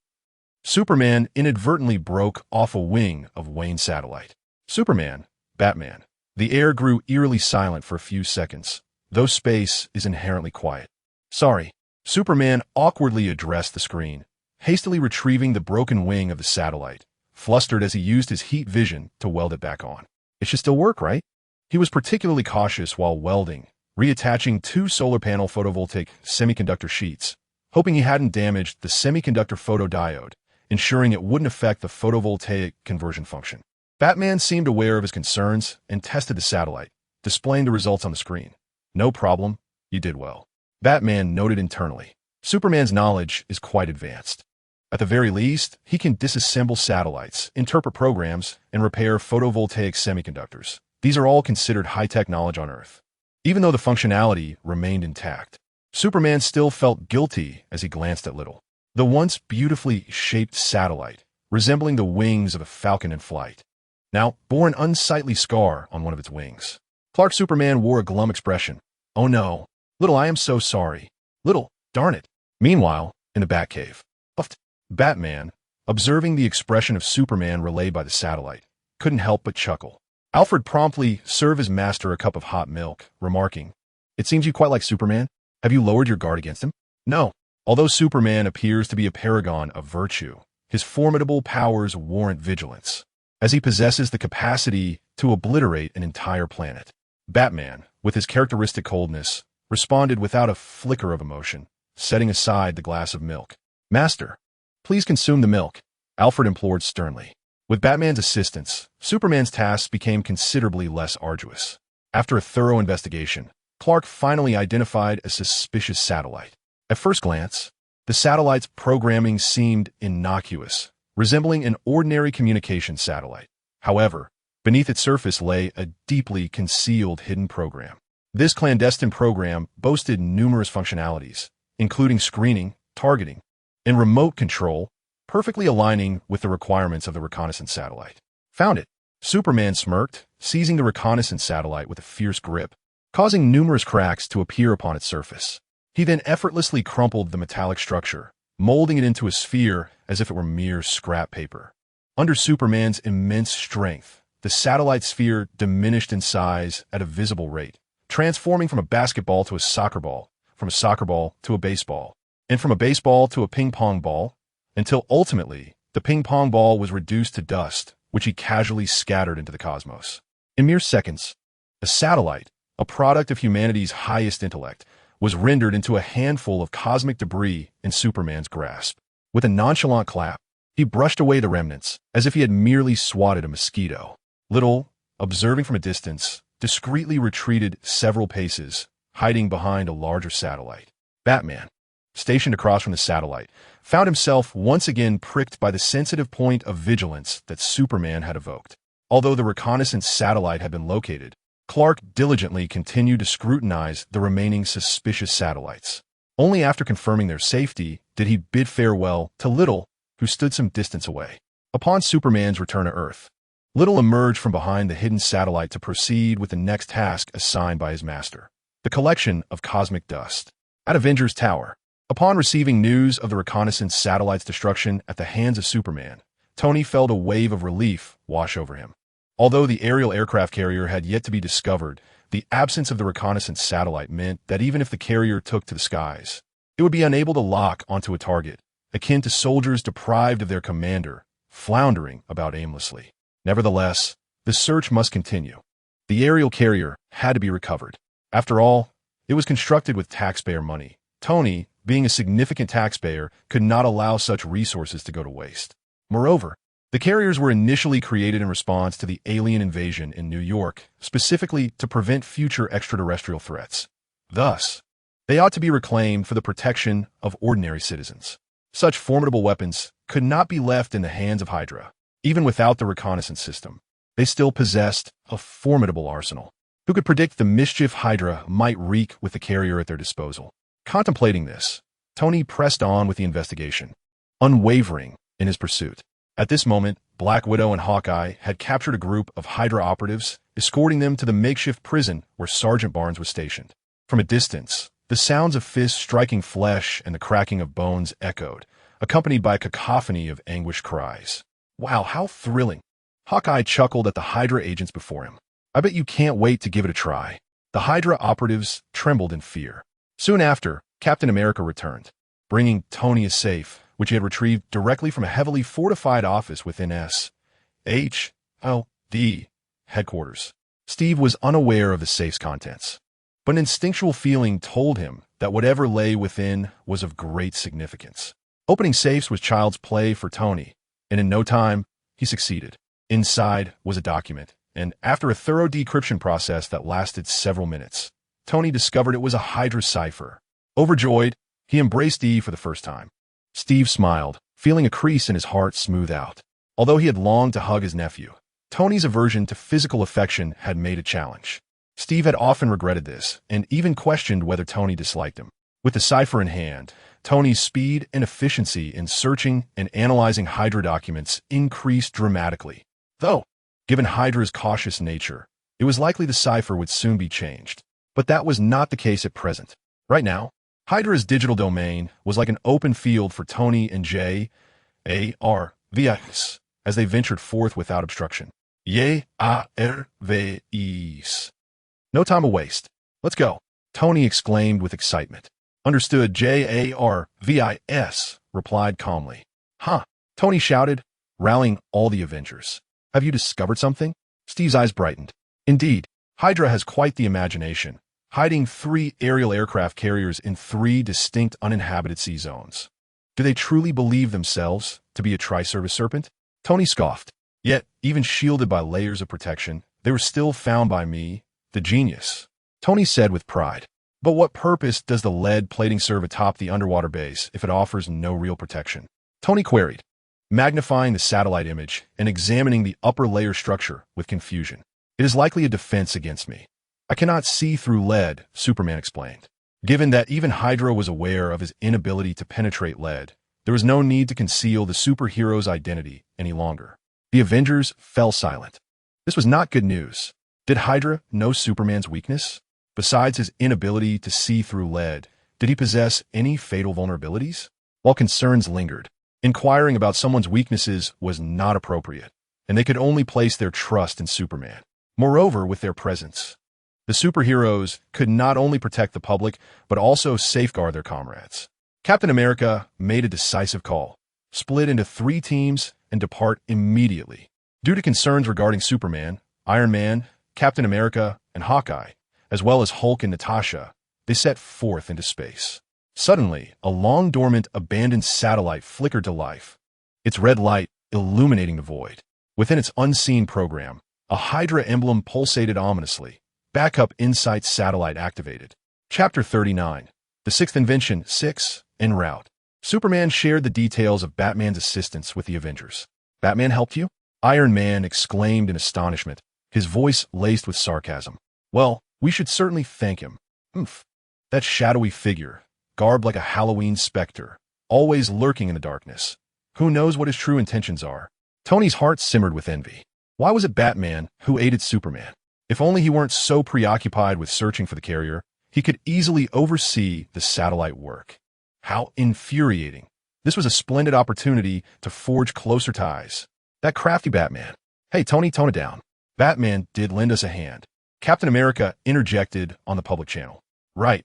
Superman inadvertently broke off a wing of Wayne's satellite. Superman, Batman. The air grew eerily silent for a few seconds, though space is inherently quiet. Sorry. Superman awkwardly addressed the screen, hastily retrieving the broken wing of the satellite, flustered as he used his heat vision to weld it back on. It should still work, right? He was particularly cautious while welding, reattaching two solar panel photovoltaic semiconductor sheets, hoping he hadn't damaged the semiconductor photodiode, ensuring it wouldn't affect the photovoltaic conversion function. Batman seemed aware of his concerns and tested the satellite, displaying the results on the screen. No problem, you did well. Batman noted internally. Superman's knowledge is quite advanced. At the very least, he can disassemble satellites, interpret programs, and repair photovoltaic semiconductors. These are all considered high-tech knowledge on Earth. Even though the functionality remained intact, Superman still felt guilty as he glanced at Little, the once beautifully shaped satellite, resembling the wings of a falcon in flight, now bore an unsightly scar on one of its wings. Clark Superman wore a glum expression. Oh no. Little, I am so sorry. Little, darn it. Meanwhile, in the Batcave, Batman, observing the expression of Superman relayed by the satellite, couldn't help but chuckle. Alfred promptly served his master a cup of hot milk, remarking, It seems you quite like Superman. Have you lowered your guard against him? No. Although Superman appears to be a paragon of virtue, his formidable powers warrant vigilance, as he possesses the capacity to obliterate an entire planet. Batman, with his characteristic coldness, responded without a flicker of emotion, setting aside the glass of milk. "Master, please consume the milk," Alfred implored sternly. With Batman's assistance, Superman's tasks became considerably less arduous. After a thorough investigation, Clark finally identified a suspicious satellite. At first glance, the satellite's programming seemed innocuous, resembling an ordinary communications satellite. However, beneath its surface lay a deeply concealed hidden program. This clandestine program boasted numerous functionalities, including screening, targeting, and remote control, perfectly aligning with the requirements of the reconnaissance satellite. "Found it," Superman smirked, seizing the reconnaissance satellite with a fierce grip, causing numerous cracks to appear upon its surface. He then effortlessly crumpled the metallic structure, molding it into a sphere as if it were mere scrap paper. Under Superman's immense strength, the satellite sphere diminished in size at a visible rate, transforming from a basketball to a soccer ball, from a soccer ball to a baseball, and from a baseball to a ping-pong ball, until ultimately the ping-pong ball was reduced to dust, which he casually scattered into the cosmos. In mere seconds, a satellite, a product of humanity's highest intellect, was rendered into a handful of cosmic debris in Superman's grasp. With a nonchalant clap, he brushed away the remnants, as if he had merely swatted a mosquito. Little, observing from a distance, discreetly retreated several paces, hiding behind a larger satellite. Batman, stationed across from the satellite, found himself once again pricked by the sensitive point of vigilance that Superman had evoked. Although the reconnaissance satellite had been located, Clark diligently continued to scrutinize the remaining suspicious satellites. Only after confirming their safety did he bid farewell to Little, who stood some distance away. Upon Superman's return to Earth, Little emerged from behind the hidden satellite to proceed with the next task assigned by his master, the collection of cosmic dust. At Avengers Tower, upon receiving news of the reconnaissance satellite's destruction at the hands of Superman, Tony felt a wave of relief wash over him. Although the aerial aircraft carrier had yet to be discovered, the absence of the reconnaissance satellite meant that even if the carrier took to the skies, it would be unable to lock onto a target, akin to soldiers deprived of their commander, floundering about aimlessly. Nevertheless, the search must continue. The aerial carrier had to be recovered. After all, it was constructed with taxpayer money. Tony, being a significant taxpayer, could not allow such resources to go to waste. Moreover, the carriers were initially created in response to the alien invasion in New York, specifically to prevent future extraterrestrial threats. Thus, they ought to be reclaimed for the protection of ordinary citizens. Such formidable weapons could not be left in the hands of Hydra. Even without the reconnaissance system, they still possessed a formidable arsenal. Who could predict the mischief Hydra might wreak with the carrier at their disposal? Contemplating this, Tony pressed on with the investigation, unwavering in his pursuit. At this moment, Black Widow and Hawkeye had captured a group of Hydra operatives, escorting them to the makeshift prison where Sergeant Barnes was stationed. From a distance, the sounds of fists striking flesh and the cracking of bones echoed, accompanied by a cacophony of anguished cries. "Wow, how thrilling!" Hawkeye chuckled at the Hydra agents before him. "I bet you can't wait to give it a try." The Hydra operatives trembled in fear. Soon after, Captain America returned, bringing Tony a safe, which he had retrieved directly from a heavily fortified office within S.H.L.D. headquarters. Steve was unaware of the safe's contents, but an instinctual feeling told him that whatever lay within was of great significance. Opening safes was child's play for Tony, and in no time, he succeeded. Inside was a document, and after a thorough decryption process that lasted several minutes, Tony discovered it was a Hydra cipher. Overjoyed, he embraced Steve for the first time. Steve smiled, feeling a crease in his heart smooth out. Although he had longed to hug his nephew, Tony's aversion to physical affection had made a challenge. Steve had often regretted this, and even questioned whether Tony disliked him. With the cipher in hand, Tony's speed and efficiency in searching and analyzing Hydra documents increased dramatically. Though, given Hydra's cautious nature, it was likely the cipher would soon be changed. But that was not the case at present. Right now, Hydra's digital domain was like an open field for Tony and J.A.R.V.S. as they ventured forth without obstruction. J.A.R.V.S. No time to waste. Let's go, Tony exclaimed with excitement. Understood, Jarvis replied calmly. Huh, Tony shouted, rallying all the Avengers. Have you discovered something? Steve's eyes brightened. Indeed, Hydra has quite the imagination, hiding 3 aerial aircraft carriers in 3 distinct uninhabited sea zones. Do they truly believe themselves to be a tri-service serpent? Tony scoffed. Yet, even shielded by layers of protection, they were still found by me, the genius. Tony said with pride. But what purpose does the lead plating serve atop the underwater base if it offers no real protection? Tony queried, magnifying the satellite image and examining the upper layer structure with confusion. It is likely a defense against me. I cannot see through lead, Superman explained. Given that even Hydra was aware of his inability to penetrate lead, there was no need to conceal the superhero's identity any longer. The Avengers fell silent. This was not good news. Did Hydra know Superman's weakness? Besides his inability to see through lead, did he possess any fatal vulnerabilities? While concerns lingered, inquiring about someone's weaknesses was not appropriate, and they could only place their trust in Superman. Moreover, with their presence, the superheroes could not only protect the public, but also safeguard their comrades. Captain America made a decisive call, split into 3 teams, and depart immediately. Due to concerns regarding Superman, Iron Man, Captain America, and Hawkeye, as well as Hulk and Natasha, they set forth into space. Suddenly, a long-dormant, abandoned satellite flickered to life, its red light illuminating the void. Within its unseen program, a Hydra emblem pulsated ominously. Backup Insight satellite activated. Chapter 39. The 6th Invention 6, en route. Superman shared the details of Batman's assistance with the Avengers. Batman helped you? Iron Man exclaimed in astonishment, his voice laced with sarcasm. Well, we should certainly thank him. Oomph. That shadowy figure, garbed like a Halloween specter, always lurking in the darkness. Who knows what his true intentions are? Tony's heart simmered with envy. Why was it Batman who aided Superman? If only he weren't so preoccupied with searching for the carrier, he could easily oversee the satellite work. How infuriating. This was a splendid opportunity to forge closer ties. That crafty Batman. Hey, Tony, tone it down. Batman did lend us a hand. Captain America interjected on the public channel. Right,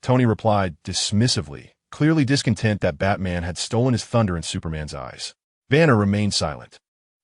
Tony replied dismissively, clearly discontent that Batman had stolen his thunder in Superman's eyes. Banner remained silent,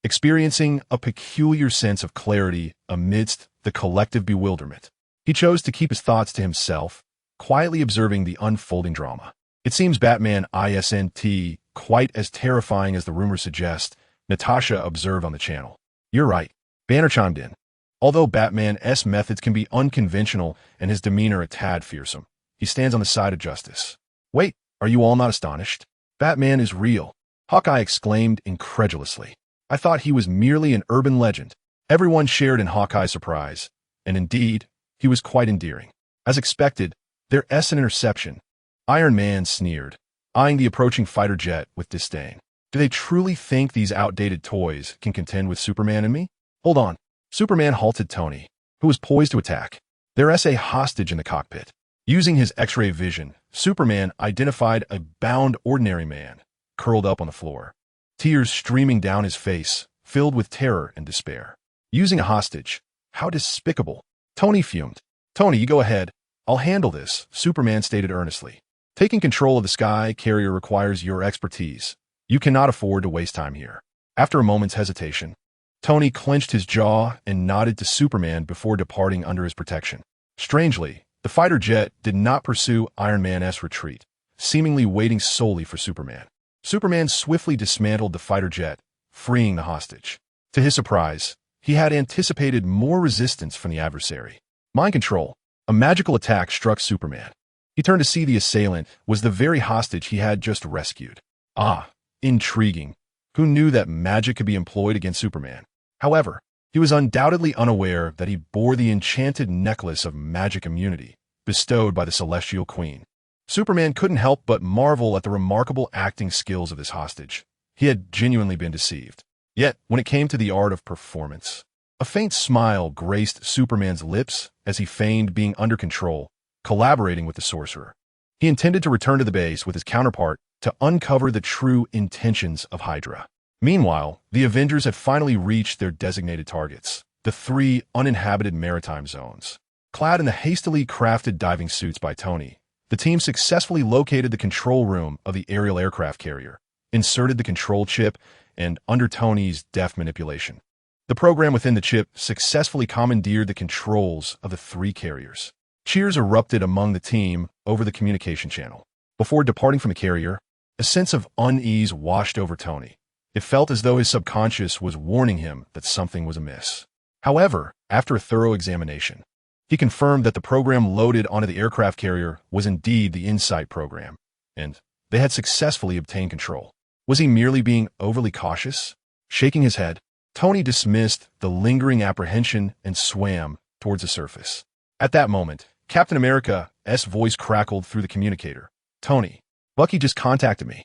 experiencing a peculiar sense of clarity amidst the collective bewilderment. He chose to keep his thoughts to himself, quietly observing the unfolding drama. It seems Batman isn't quite as terrifying as the rumors suggest, Natasha observed on the channel. You're right, Banner chimed in. Although Batman's methods can be unconventional and his demeanor a tad fearsome, he stands on the side of justice. Wait, are you all not astonished? Batman is real, Hawkeye exclaimed incredulously. I thought he was merely an urban legend. Everyone shared in Hawkeye's surprise, and indeed, he was quite endearing. As expected, there's an interception. Iron Man sneered, eyeing the approaching fighter jet with disdain. Do they truly think these outdated toys can contend with Superman and me? Hold on. Superman halted Tony, who was poised to attack. There's a hostage in the cockpit. Using his X-ray vision, Superman identified a bound ordinary man, curled up on the floor, tears streaming down his face, filled with terror and despair. Using a hostage? How despicable. Tony fumed. Tony, you go ahead. I'll handle this, Superman stated earnestly. Taking control of the sky carrier requires your expertise. You cannot afford to waste time here. After a moment's hesitation, Tony clenched his jaw and nodded to Superman before departing under his protection. Strangely, the fighter jet did not pursue Iron Man's retreat, seemingly waiting solely for Superman. Superman swiftly dismantled the fighter jet, freeing the hostage. To his surprise, he had anticipated more resistance from the adversary. Mind control. A magical attack struck Superman. He turned to see the assailant was the very hostage he had just rescued. Ah, intriguing. Who knew that magic could be employed against Superman? However, he was undoubtedly unaware that he bore the enchanted necklace of magic immunity bestowed by the Celestial Queen. Superman couldn't help but marvel at the remarkable acting skills of this hostage. He had genuinely been deceived. Yet, when it came to the art of performance, a faint smile graced Superman's lips as he feigned being under control, collaborating with the sorcerer. He intended to return to the base with his counterpart to uncover the true intentions of Hydra. Meanwhile, the Avengers had finally reached their designated targets, the 3 uninhabited maritime zones. Clad in the hastily crafted diving suits by Tony, The team successfully located the control room of the aerial aircraft carrier, inserted the control chip, and under Tony's deft manipulation, the program within the chip successfully commandeered the controls of the three carriers. Cheers erupted among the team over the communication channel. Before departing from the carrier, a sense of unease washed over Tony. It felt as though his subconscious was warning him that something was amiss. However, after a thorough examination, he confirmed that the program loaded onto the aircraft carrier was indeed the Insight program, and they had successfully obtained control. Was he merely being overly cautious? Shaking his head, Tony dismissed the lingering apprehension and swam towards the surface. At that moment, Captain America's voice crackled through the communicator. "Tony, Bucky just contacted me,"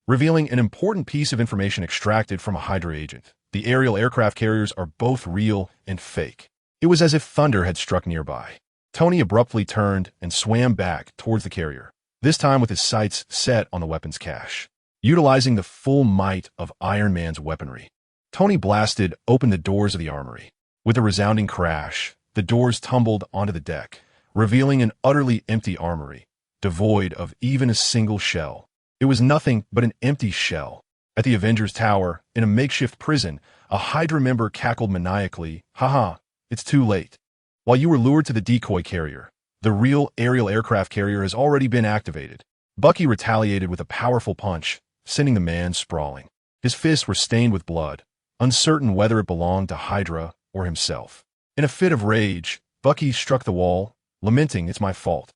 revealing an important piece of information extracted from a Hydra agent. The aerial aircraft carriers are both real and fake. It was as if thunder had struck nearby. Tony abruptly turned and swam back towards the carrier, this time with his sights set on the weapons cache. Utilizing the full might of Iron Man's weaponry, Tony blasted open the doors of the armory. With a resounding crash, the doors tumbled onto the deck, revealing an utterly empty armory, devoid of even a single shell. It was nothing but an empty shell. At the Avengers Tower, in a makeshift prison, a Hydra member cackled maniacally, "Haha, it's too late. While you were lured to the decoy carrier, the real aerial aircraft carrier has already been activated." Bucky retaliated with a powerful punch, sending the man sprawling. His fists were stained with blood, uncertain whether it belonged to Hydra or himself. In a fit of rage, Bucky struck the wall, lamenting, "It's my fault.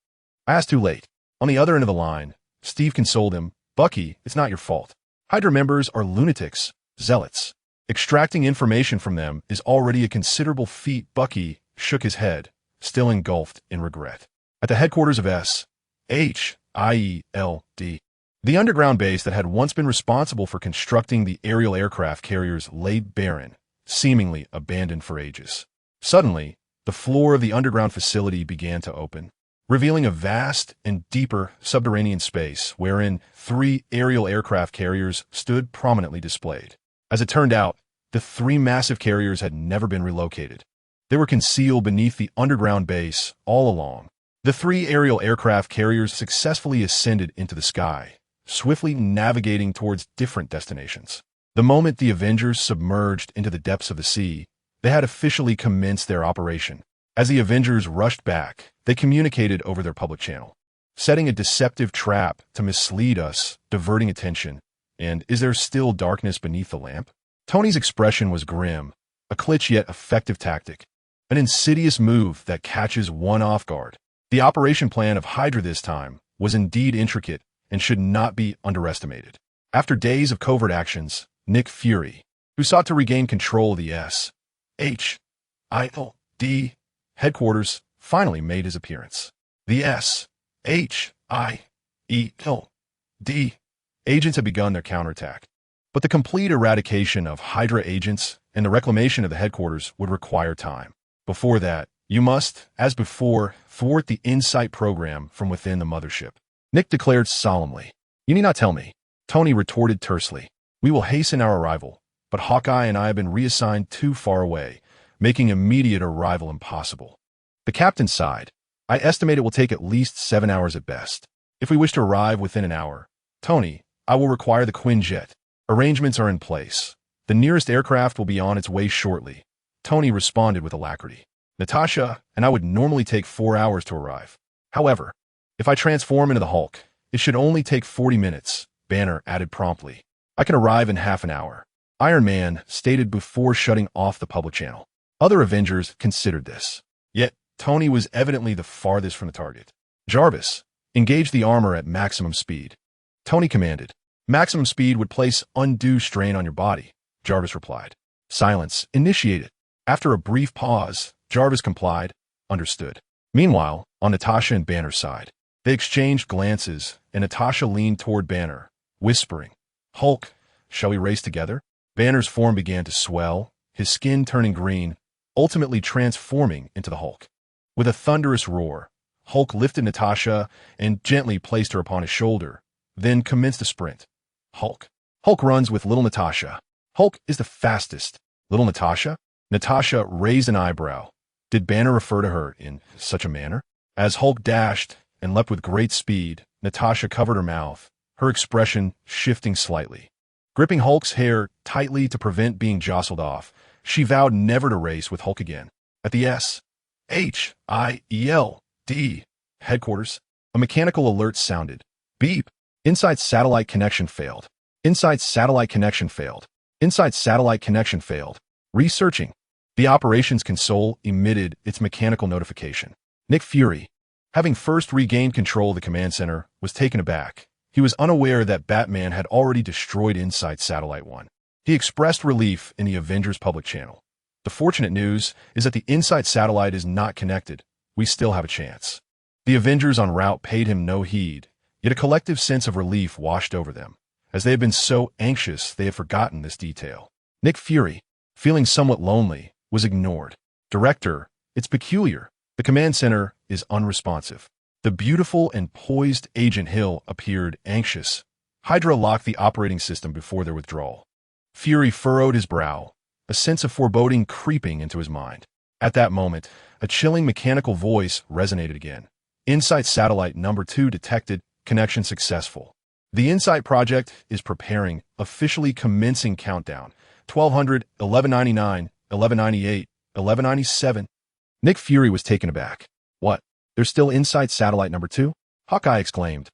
I asked too late." On the other end of the line, Steve consoled him, "Bucky, it's not your fault. Hydra members are lunatics, zealots. Extracting information from them is already a considerable feat." Bucky shook his head, still engulfed in regret. At the headquarters of SHIELD, the underground base that had once been responsible for constructing the aerial aircraft carriers lay barren, seemingly abandoned for ages. Suddenly, the floor of the underground facility began to open, revealing a vast and deeper subterranean space wherein three aerial aircraft carriers stood prominently displayed. As it turned out, the three massive carriers had never been relocated. They were concealed beneath the underground base all along. The three aerial aircraft carriers successfully ascended into the sky, swiftly navigating towards different destinations. The moment the Avengers submerged into the depths of the sea, they had officially commenced their operation. As the Avengers rushed back, they communicated over their public channel, setting a deceptive trap to mislead us, diverting attention. And is there still darkness beneath the lamp? Tony's expression was grim, a clutch yet effective tactic, an insidious move that catches one off guard. The operation plan of Hydra this time was indeed intricate and should not be underestimated. After days of covert actions, Nick Fury, who sought to regain control of the SHIELD headquarters, finally made his appearance. The SHIELD agents had begun their counterattack, but the complete eradication of Hydra agents and the reclamation of the headquarters would require time. Before that, you must, as before, thwart the Insight program from within the mothership, Nick declared solemnly. "You need not tell me," Tony retorted tersely. "We will hasten our arrival, but Hawkeye and I have been reassigned too far away, making immediate arrival impossible." The captain sighed. "I estimate it will take at least 7 hours at best. If we wish to arrive within an hour, Tony, I will require the Quinjet. Arrangements are in place. The nearest aircraft will be on its way shortly." Tony responded with alacrity. "Natasha and I would normally take 4 hours to arrive. However, if I transform into the Hulk, it should only take 40 minutes, Banner added promptly. "I can arrive in half an hour," Iron Man stated before shutting off the public channel. Other Avengers considered this. Yet, Tony was evidently the farthest from the target. "Jarvis, engage the armor at maximum speed," Tony commanded. "Maximum speed would place undue strain on your body," Jarvis replied. "Silence, initiate it." After a brief pause, Jarvis complied. "Understood." Meanwhile, on Natasha and Banner's side, they exchanged glances, and Natasha leaned toward Banner, whispering, "Hulk, shall we race together?" Banner's form began to swell, his skin turning green, ultimately transforming into the Hulk. With a thunderous roar, Hulk lifted Natasha and gently placed her upon his shoulder, then commenced a sprint. Hulk. Hulk runs with little Natasha. Hulk is the fastest. Little Natasha? Natasha raised an eyebrow. Did Banner refer to her in such a manner? As Hulk dashed and leapt with great speed. Natasha covered her mouth, her expression shifting slightly. Gripping Hulk's hair tightly to prevent being jostled off, she vowed never to race with Hulk again. At the SHIELD headquarters, a mechanical alert sounded. Beep. Inside satellite connection failed. Inside satellite connection failed. Inside satellite connection failed. Researching. The operations console emitted its mechanical notification. Nick Fury, having first regained control of the command center, was taken aback. He was unaware that Batman had already destroyed Inside Satellite 1. He expressed relief in the Avengers public channel. The fortunate news is that the Inside Satellite is not connected. We still have a chance. The Avengers en route paid him no heed, yet a collective sense of relief washed over them. As they had been so anxious, they had forgotten this detail. Nick Fury, feeling somewhat lonely, was ignored. Director, it's peculiar. The command center is unresponsive. The beautiful and poised Agent Hill appeared anxious. Hydra locked the operating system before their withdrawal. Fury furrowed his brow, a sense of foreboding creeping into his mind. At that moment, a chilling mechanical voice resonated again. Insight Satellite Number 2 detected, connection successful. The Insight Project is preparing, officially commencing countdown. 1200, 1199, 1198, 1197. Nick Fury was taken aback. What? There's still Insight Satellite Number 2? Hawkeye exclaimed.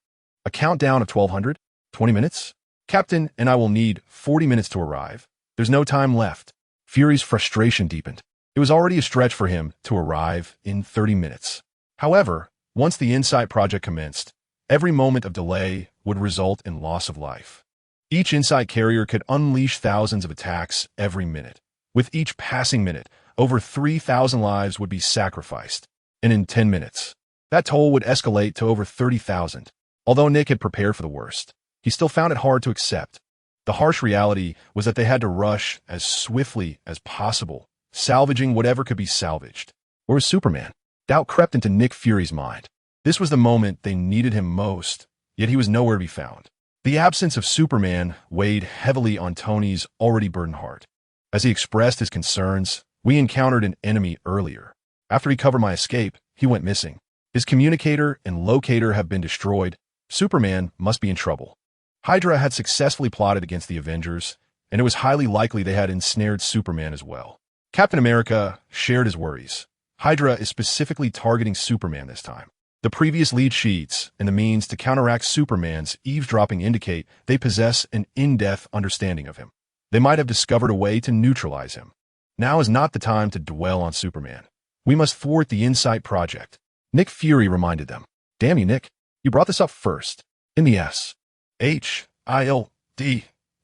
A countdown of 1200? 20 minutes? Captain, and I will need 40 minutes to arrive. There's no time left. Fury's frustration deepened. It was already a stretch for him to arrive in 30 minutes. However, once the Insight Project commenced, every moment of delay would result in loss of life. Each Insight carrier could unleash thousands of attacks every minute. With each passing minute, over 3,000 lives would be sacrificed. And in 10 minutes, that toll would escalate to over 30,000. Although Nick had prepared for the worst, he still found it hard to accept. The harsh reality was that they had to rush as swiftly as possible, salvaging whatever could be salvaged. Or as Superman? Doubt crept into Nick Fury's mind. This was the moment they needed him most, yet he was nowhere to be found. The absence of Superman weighed heavily on Tony's already burdened heart. As he expressed his concerns, we encountered an enemy earlier. After he covered my escape, he went missing. His communicator and locator have been destroyed. Superman must be in trouble. Hydra had successfully plotted against the Avengers, and it was highly likely they had ensnared Superman as well. Captain America shared his worries. Hydra is specifically targeting Superman this time. The previous lead sheets and the means to counteract Superman's eavesdropping indicate they possess an in-depth understanding of him. They might have discovered a way to neutralize him. Now is not the time to dwell on Superman. We must thwart the Insight Project. Nick Fury reminded them. Damn you, Nick. You brought this up first. In the SHIELD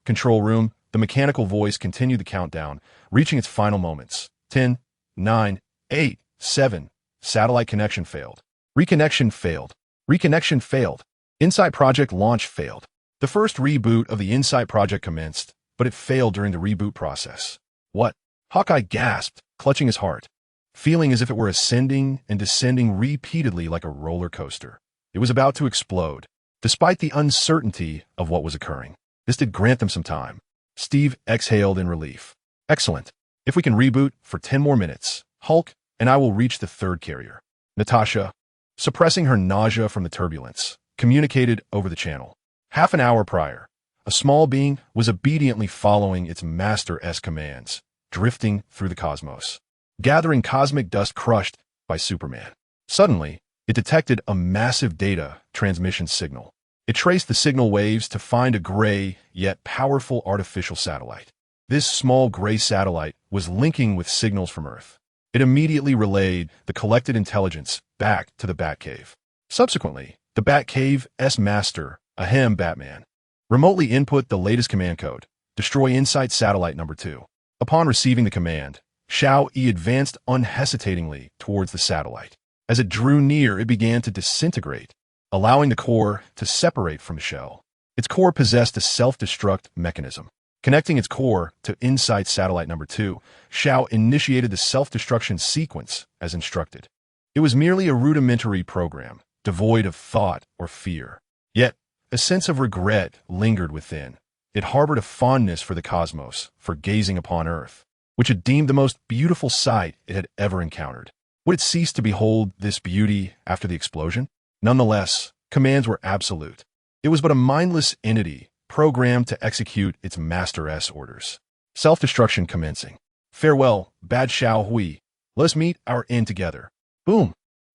control room, the mechanical voice continued the countdown, reaching its final moments. 10, 9, 8, 7. Satellite connection failed. Reconnection failed. Reconnection failed. Insight Project launch failed. The first reboot of the Insight Project commenced, but it failed during the reboot process. What? Hawkeye gasped, clutching his heart, feeling as if it were ascending and descending repeatedly like a roller coaster. It was about to explode, despite the uncertainty of what was occurring. This did grant them some time. Steve exhaled in relief. Excellent. If we can reboot for 10 more minutes, Hulk and I will reach the third carrier. Natasha, suppressing her nausea from the turbulence, communicated over the channel. Half an hour prior, a small being was obediently following its master's commands, drifting through the cosmos, gathering cosmic dust crushed by Superman. Suddenly, it detected a massive data transmission signal. It traced the signal waves to find a gray, yet powerful artificial satellite. This small gray satellite was linking with signals from Earth. It immediately relayed the collected intelligence back to the Batcave. Subsequently, the Batcave's master, Batman, remotely input the latest command code, destroy Insight Satellite Number 2. Upon receiving the command, Shao-E advanced unhesitatingly towards the satellite. As it drew near, it began to disintegrate, allowing the core to separate from the shell. Its core possessed a self-destruct mechanism. Connecting its core to Insight Satellite Number 2, Shao initiated the self-destruction sequence as instructed. It was merely a rudimentary program, devoid of thought or fear. Yet, a sense of regret lingered within. It harbored a fondness for the cosmos, for gazing upon Earth, which it deemed the most beautiful sight it had ever encountered. Would it cease to behold this beauty after the explosion? Nonetheless, commands were absolute. It was but a mindless entity, programmed to execute its master's orders. Self-destruction commencing. Farewell, bad Xiao Hui. Let us meet our end together. Boom!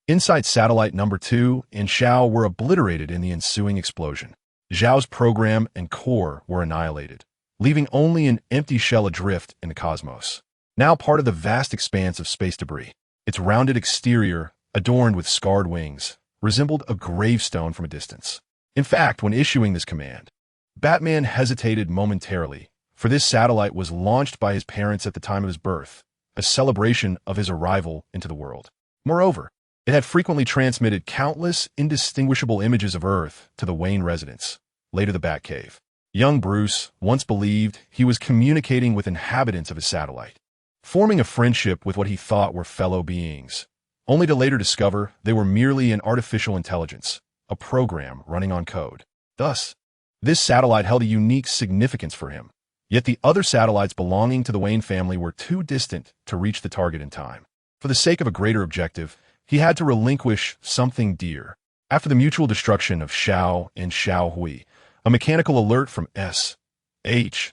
Inside satellite number 2 and Xiao were obliterated in the ensuing explosion. Zhao's program and core were annihilated, leaving only an empty shell adrift in the cosmos, now part of the vast expanse of space debris. Its rounded exterior, adorned with scarred wings, resembled a gravestone from a distance. In fact, when issuing this command, Batman hesitated momentarily, for this satellite was launched by his parents at the time of his birth, a celebration of his arrival into the world. Moreover, it had frequently transmitted countless indistinguishable images of Earth to the Wayne residence, later the Batcave. Young Bruce once believed he was communicating with inhabitants of his satellite, forming a friendship with what he thought were fellow beings, only to later discover they were merely an artificial intelligence, a program running on code. Thus, this satellite held a unique significance for him, yet the other satellites belonging to the Wayne family were too distant to reach the target in time. For the sake of a greater objective, he had to relinquish something dear. After the mutual destruction of Xiao and Xiao Hui, a mechanical alert from SHIELD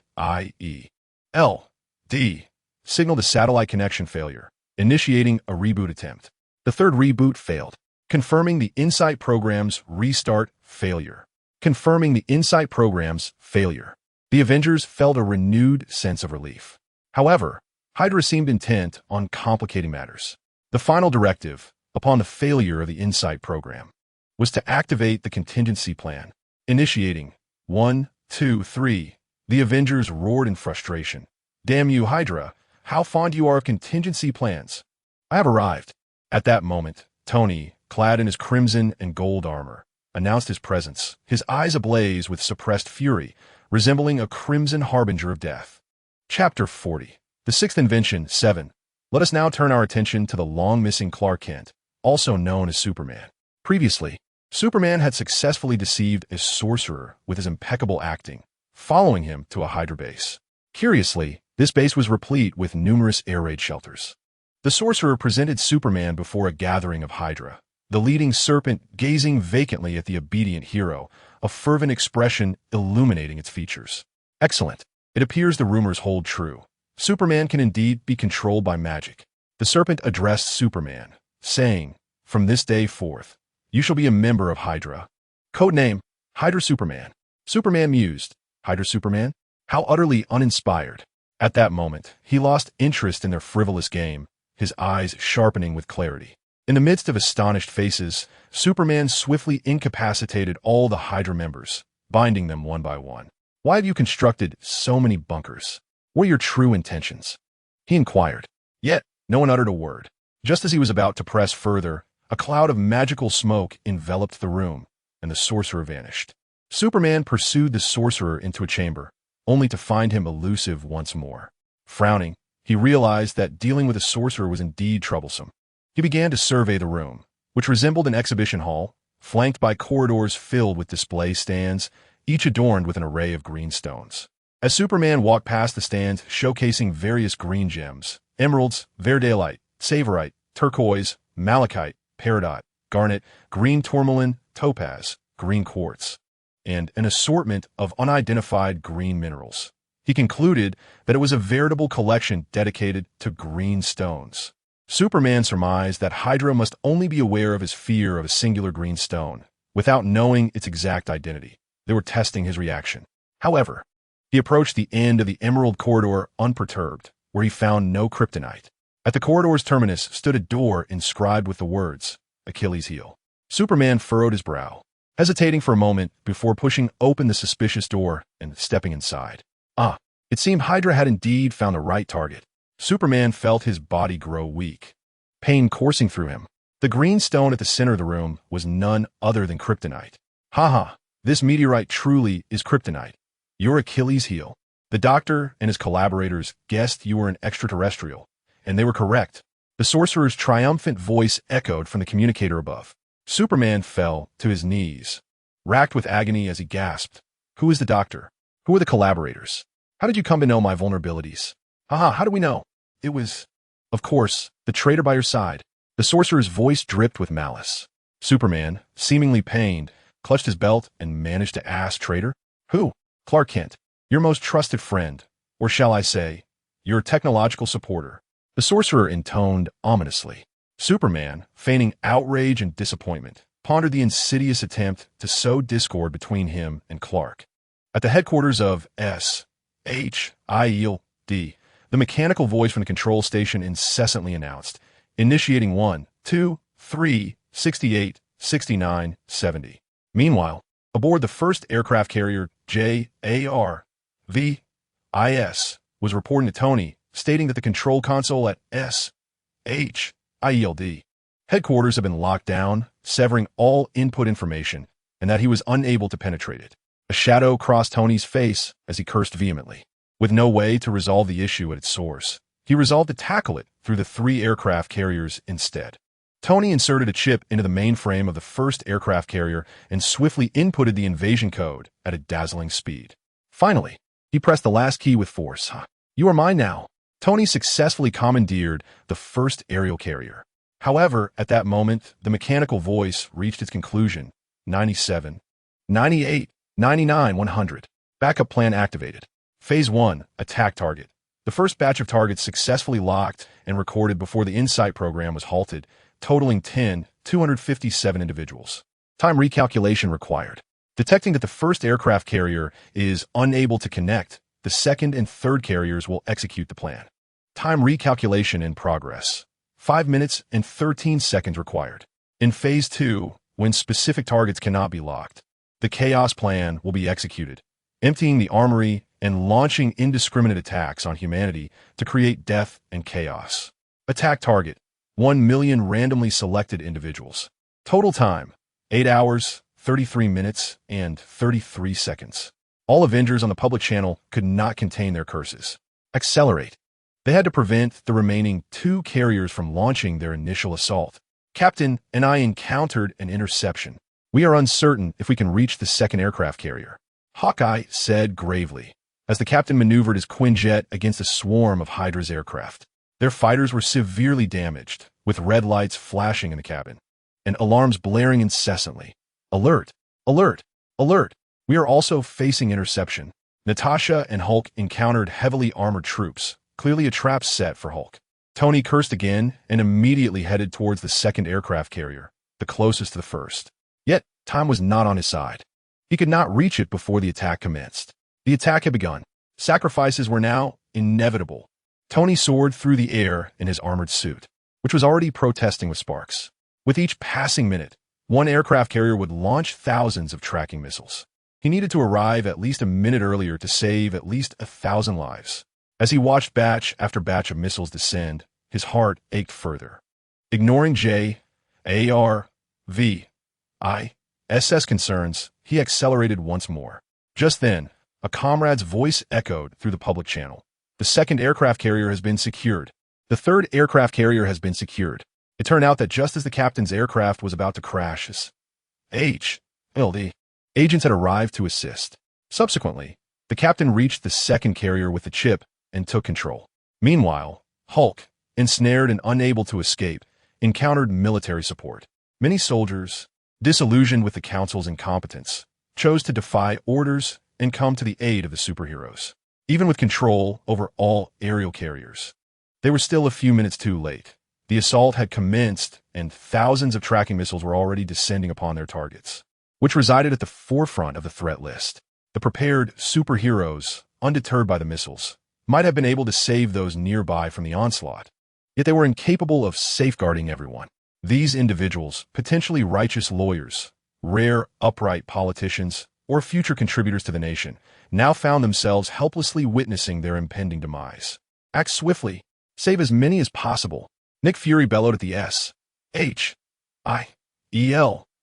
signaled a satellite connection failure, initiating a reboot attempt. The third reboot failed, confirming the Insight program's restart failure. The Avengers felt a renewed sense of relief. However, Hydra seemed intent on complicating matters. The final directive, upon the failure of the Insight program, was to activate the contingency plan. Initiating 1, 2, 3. The Avengers roared in frustration. Damn you, Hydra! How fond you are of contingency plans! I have arrived. At that moment, Tony, clad in his crimson and gold armor, announced his presence, his eyes ablaze with suppressed fury, resembling a crimson harbinger of death. Chapter 40. The Sixth Invention, 7. Let us now turn our attention to the long-missing Clark Kent, also known as Superman. Previously, Superman had successfully deceived a sorcerer with his impeccable acting, following him to a Hydra base. Curiously, this base was replete with numerous air raid shelters. The sorcerer presented Superman before a gathering of Hydra, the leading serpent gazing vacantly at the obedient hero, a fervent expression illuminating its features. Excellent. It appears the rumors hold true. Superman can indeed be controlled by magic. The serpent addressed Superman, saying, "From this day forth, you shall be a member of Hydra." Codename, Hydra Superman. Superman mused, Hydra Superman? How utterly uninspired. At that moment, he lost interest in their frivolous game, his eyes sharpening with clarity. In the midst of astonished faces, Superman swiftly incapacitated all the Hydra members, binding them one by one. Why have you constructed so many bunkers? What are your true intentions? He inquired. Yet, no one uttered a word. Just as he was about to press further, a cloud of magical smoke enveloped the room, and the sorcerer vanished. Superman pursued the sorcerer into a chamber, only to find him elusive once more. Frowning, he realized that dealing with a sorcerer was indeed troublesome. He began to survey the room, which resembled an exhibition hall, flanked by corridors filled with display stands, each adorned with an array of green stones. As Superman walked past the stands showcasing various green gems, emeralds, verdalite, savorite, turquoise, malachite, peridot, garnet, green tourmaline, topaz, green quartz, and an assortment of unidentified green minerals, he concluded that it was a veritable collection dedicated to green stones. Superman surmised that Hydra must only be aware of his fear of a singular green stone, without knowing its exact identity. They were testing his reaction. However, he approached the end of the emerald corridor unperturbed, where he found no kryptonite. At the corridor's terminus stood a door inscribed with the words, Achilles' heel. Superman furrowed his brow, hesitating for a moment before pushing open the suspicious door and stepping inside. It seemed Hydra had indeed found the right target. Superman felt his body grow weak, pain coursing through him. The green stone at the center of the room was none other than kryptonite. This meteorite truly is kryptonite. Your Achilles' heel. The doctor and his collaborators guessed you were an extraterrestrial, and they were correct. The sorcerer's triumphant voice echoed from the communicator above. Superman fell to his knees, racked with agony as he gasped. Who is the doctor? Who are the collaborators? How did you come to know my vulnerabilities? How do we know? It was, of course, the traitor by your side. The sorcerer's voice dripped with malice. Superman, seemingly pained, clutched his belt and managed to ask Traitor, "Who?" "Clark Kent, your most trusted friend, or shall I say, your technological supporter," the sorcerer intoned ominously. Superman, feigning outrage and disappointment, pondered the insidious attempt to sow discord between him and Clark. At the headquarters of SHIELD, the mechanical voice from the control station incessantly announced, "Initiating 1, 2, 3, 68, 69, 70. Meanwhile, aboard the first aircraft carrier, JARVIS, was reporting to Tony, stating that the control console at SHIELD headquarters had been locked down, severing all input information, and that he was unable to penetrate it. A shadow crossed Tony's face as he cursed vehemently. With no way to resolve the issue at its source, he resolved to tackle it through the 3 aircraft carriers instead. Tony inserted a chip into the mainframe of the first aircraft carrier and swiftly inputted the invasion code at a dazzling speed. Finally, he pressed the last key with force. "You are mine now." Tony successfully commandeered the first aerial carrier. However, at that moment, the mechanical voice reached its conclusion. 97, 98, 99, 100. Backup plan activated. Phase 1, attack target. The first batch of targets successfully locked and recorded before the Insight program was halted, totaling 257 individuals. Time recalculation required. Detecting that the first aircraft carrier is unable to connect, the second and third carriers will execute the plan. Time recalculation in progress. 5 minutes and 13 seconds required. In Phase 2, when specific targets cannot be locked, the Chaos Plan will be executed, emptying the armory and launching indiscriminate attacks on humanity to create death and chaos. Attack target, 1 million randomly selected individuals. Total time, 8 hours, 33 minutes, and 33 seconds. All Avengers on the public channel could not contain their curses. Accelerate. They had to prevent the remaining 2 carriers from launching their initial assault. "Captain and I encountered an interception. We are uncertain if we can reach the second aircraft carrier," Hawkeye said gravely, as the captain maneuvered his Quinjet against a swarm of Hydra's aircraft. Their fighters were severely damaged, with red lights flashing in the cabin, and alarms blaring incessantly. "Alert! Alert! Alert! We are also facing interception." Natasha and Hulk encountered heavily armored troops, clearly a trap set for Hulk. Tony cursed again and immediately headed towards the second aircraft carrier, the closest to the first. Yet, time was not on his side. He could not reach it before the attack commenced. The attack had begun. Sacrifices were now inevitable. Tony soared through the air in his armored suit, which was already protesting with sparks. With each passing minute, one aircraft carrier would launch thousands of tracking missiles. He needed to arrive at least a minute earlier to save at least 1,000 lives. As he watched batch after batch of missiles descend, his heart ached further. Ignoring JARVIS's concerns, he accelerated once more. Just then, a comrade's voice echoed through the public channel. "The second aircraft carrier has been secured. The third aircraft carrier has been secured." It turned out that just as the captain's aircraft was about to crash, his HLD agents had arrived to assist. Subsequently, the captain reached the second carrier with the chip and took control. Meanwhile, Hulk, ensnared and unable to escape, encountered military support. Many soldiers, disillusioned with the Council's incompetence, chose to defy orders and come to the aid of the superheroes. Even with control over all aerial carriers, they were still a few minutes too late. The assault had commenced, and thousands of tracking missiles were already descending upon their targets, which resided at the forefront of the threat list. The prepared superheroes, undeterred by the missiles, might have been able to save those nearby from the onslaught, yet they were incapable of safeguarding everyone. These individuals, potentially righteous lawyers, rare upright politicians, or future contributors to the nation, now found themselves helplessly witnessing their impending demise. Act swiftly. Save as many as possible, Nick Fury bellowed at the SHIELD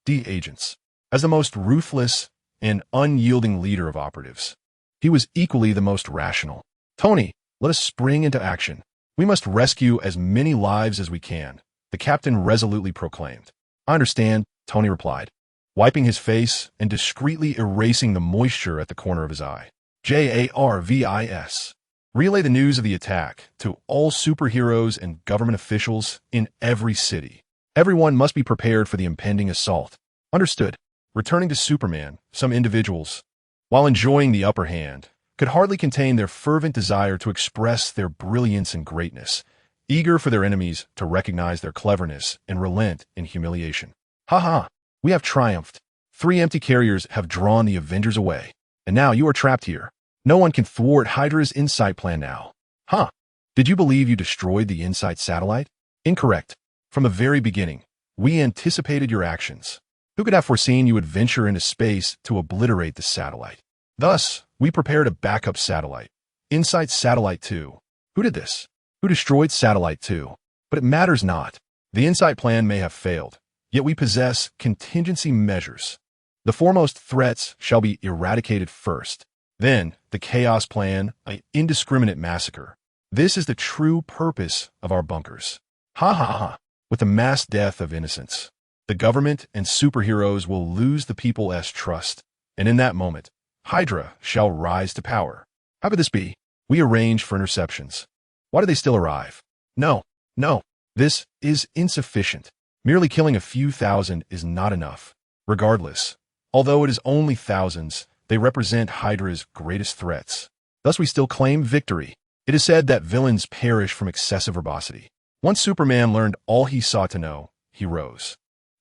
agents. As the most ruthless and unyielding leader of operatives, he was equally the most rational. "Tony, let us spring into action. We must rescue as many lives as we can," the captain resolutely proclaimed. "I understand," Tony replied, wiping his face and discreetly erasing the moisture at the corner of his eye. JARVIS. Relay the news of the attack to all superheroes and government officials in every city. Everyone must be prepared for the impending assault. Understood. Returning to Superman, some individuals, while enjoying the upper hand, could hardly contain their fervent desire to express their brilliance and greatness, eager for their enemies to recognize their cleverness and relent in humiliation. Ha ha! We have triumphed. 3 empty carriers have drawn the Avengers away, and now you are trapped here. No one can thwart Hydra's Insight plan now. Huh? Did you believe you destroyed the Insight satellite? Incorrect. From the very beginning, we anticipated your actions. Who could have foreseen you would venture into space to obliterate the satellite? Thus, we prepared a backup satellite, Insight Satellite 2. Who did this? Who destroyed Satellite 2? But it matters not. The Insight plan may have failed, yet we possess contingency measures. The foremost threats shall be eradicated first. Then, the Chaos Plan, an indiscriminate massacre. This is the true purpose of our bunkers. Ha ha ha. With the mass death of innocents, the government and superheroes will lose the people's trust, and in that moment, Hydra shall rise to power. How could this be? We arrange for interceptions. Why do they still arrive? No, no, this is insufficient. Merely killing a few thousand is not enough. Regardless, although it is only thousands, they represent Hydra's greatest threats. Thus we still claim victory. It is said that villains perish from excessive verbosity. Once Superman learned all he sought to know, he rose.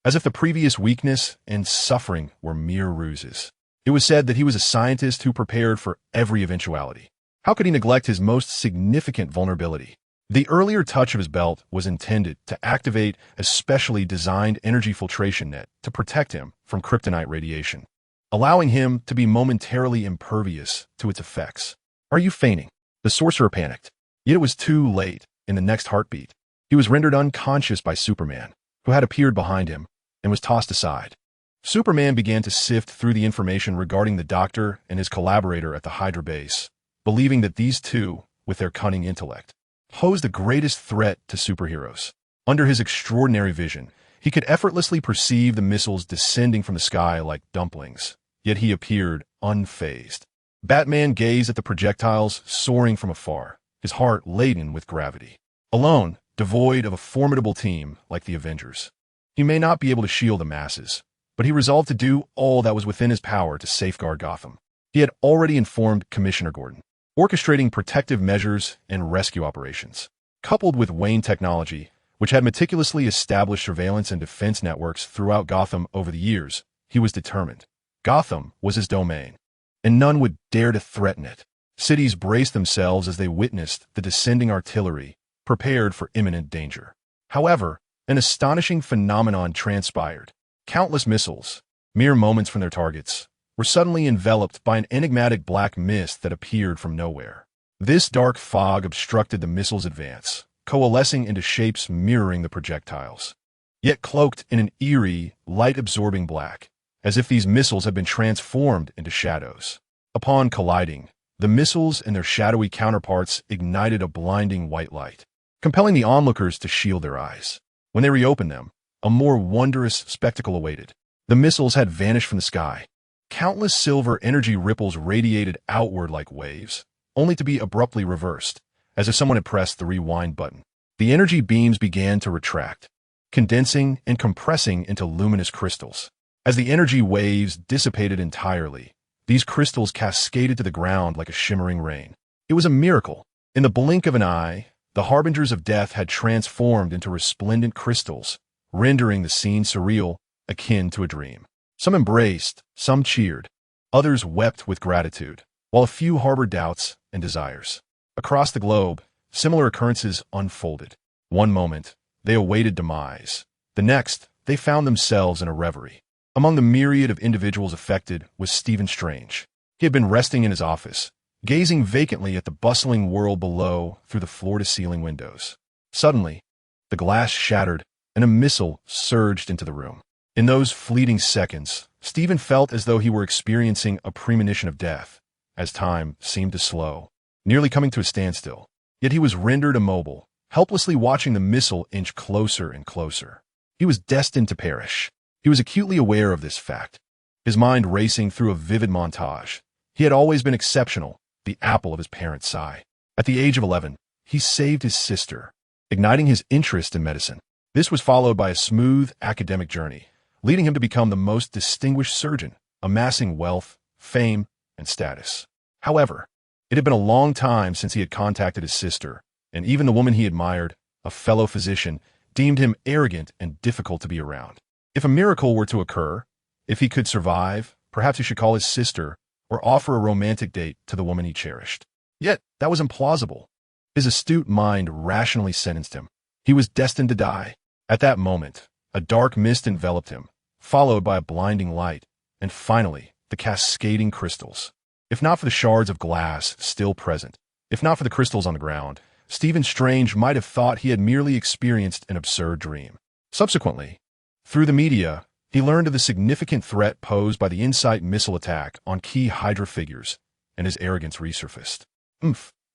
As if the previous weakness and suffering were mere ruses. It was said that he was a scientist who prepared for every eventuality. How could he neglect his most significant vulnerability? The earlier touch of his belt was intended to activate a specially designed energy filtration net to protect him from kryptonite radiation, allowing him to be momentarily impervious to its effects. Are you feigning? The sorcerer panicked. Yet it was too late. In the next heartbeat, he was rendered unconscious by Superman, who had appeared behind him, and was tossed aside. Superman began to sift through the information regarding the Doctor and his collaborator at the Hydra base, believing that these two, with their cunning intellect, posed the greatest threat to superheroes. Under his extraordinary vision, he could effortlessly perceive the missiles descending from the sky like dumplings, yet he appeared unfazed. Batman gazed at the projectiles soaring from afar, his heart laden with gravity. Alone, devoid of a formidable team like the Avengers, he may not be able to shield the masses, but he resolved to do all that was within his power to safeguard Gotham. He had already informed Commissioner Gordon, orchestrating protective measures and rescue operations. Coupled with Wayne technology, which had meticulously established surveillance and defense networks throughout Gotham over the years, he was determined. Gotham was his domain, and none would dare to threaten it. Cities braced themselves as they witnessed the descending artillery, prepared for imminent danger. However, an astonishing phenomenon transpired. Countless missiles, mere moments from their targets, were suddenly enveloped by an enigmatic black mist that appeared from nowhere. This dark fog obstructed the missiles' advance, coalescing into shapes mirroring the projectiles, yet cloaked in an eerie, light-absorbing black, as if these missiles had been transformed into shadows. Upon colliding, the missiles and their shadowy counterparts ignited a blinding white light, compelling the onlookers to shield their eyes. When they reopened them, a more wondrous spectacle awaited. The missiles had vanished from the sky. Countless silver energy ripples radiated outward like waves, only to be abruptly reversed, as if someone had pressed the rewind button. The energy beams began to retract, condensing and compressing into luminous crystals. As the energy waves dissipated entirely, these crystals cascaded to the ground like a shimmering rain. It was a miracle. In the blink of an eye, the harbingers of death had transformed into resplendent crystals, rendering the scene surreal, akin to a dream. Some embraced, some cheered, others wept with gratitude, while a few harbored doubts and desires. Across the globe, similar occurrences unfolded. One moment, they awaited demise. The next, they found themselves in a reverie. Among the myriad of individuals affected was Stephen Strange. He had been resting in his office, gazing vacantly at the bustling world below through the floor-to-ceiling windows. Suddenly, the glass shattered, and a missile surged into the room. In those fleeting seconds, Stephen felt as though he were experiencing a premonition of death, as time seemed to slow, nearly coming to a standstill. Yet he was rendered immobile, helplessly watching the missile inch closer and closer. He was destined to perish. He was acutely aware of this fact, his mind racing through a vivid montage. He had always been exceptional, the apple of his parents' eye. At the age of 11, he saved his sister, igniting his interest in medicine. This was followed by a smooth academic journey, leading him to become the most distinguished surgeon, amassing wealth, fame, and status. However, it had been a long time since he had contacted his sister, and even the woman he admired, a fellow physician, deemed him arrogant and difficult to be around. If a miracle were to occur, if he could survive, perhaps he should call his sister or offer a romantic date to the woman he cherished. Yet, that was implausible. His astute mind rationally sentenced him. He was destined to die. At that moment, a dark mist enveloped him, followed by a blinding light, and finally, the cascading crystals. If not for the shards of glass still present, if not for the crystals on the ground, Stephen Strange might have thought he had merely experienced an absurd dream. Subsequently, through the media, he learned of the significant threat posed by the InSight missile attack on key Hydra figures, and his arrogance resurfaced.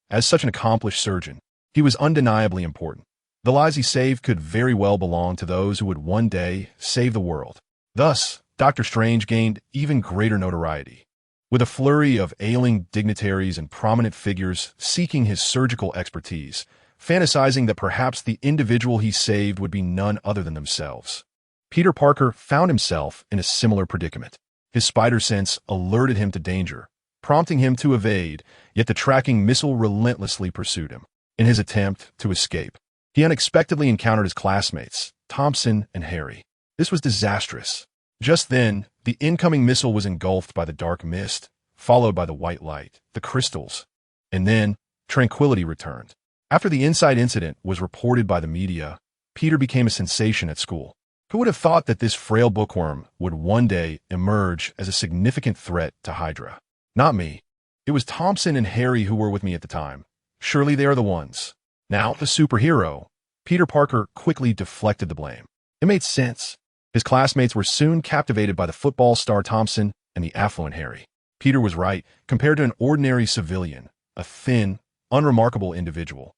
As such an accomplished surgeon, he was undeniably important. The lives he saved could very well belong to those who would one day save the world. Thus, Dr. Strange gained even greater notoriety. With a flurry of ailing dignitaries and prominent figures seeking his surgical expertise, fantasizing that perhaps the individual he saved would be none other than themselves. Peter Parker found himself in a similar predicament. His spider sense alerted him to danger, prompting him to evade, yet the tracking missile relentlessly pursued him. In his attempt to escape, he unexpectedly encountered his classmates, Thompson and Harry. This was disastrous. Just then, the incoming missile was engulfed by the dark mist, followed by the white light, the crystals, and then tranquility returned. After the InSight incident was reported by the media, Peter became a sensation at school. Who would have thought that this frail bookworm would one day emerge as a significant threat to Hydra? Not me. It was Thompson and Harry who were with me at the time. Surely they are the ones. Now, the superhero, Peter Parker quickly deflected the blame. It made sense. His classmates were soon captivated by the football star Thompson and the affluent Harry. Peter was right. Compared to an ordinary civilian, a thin, unremarkable individual,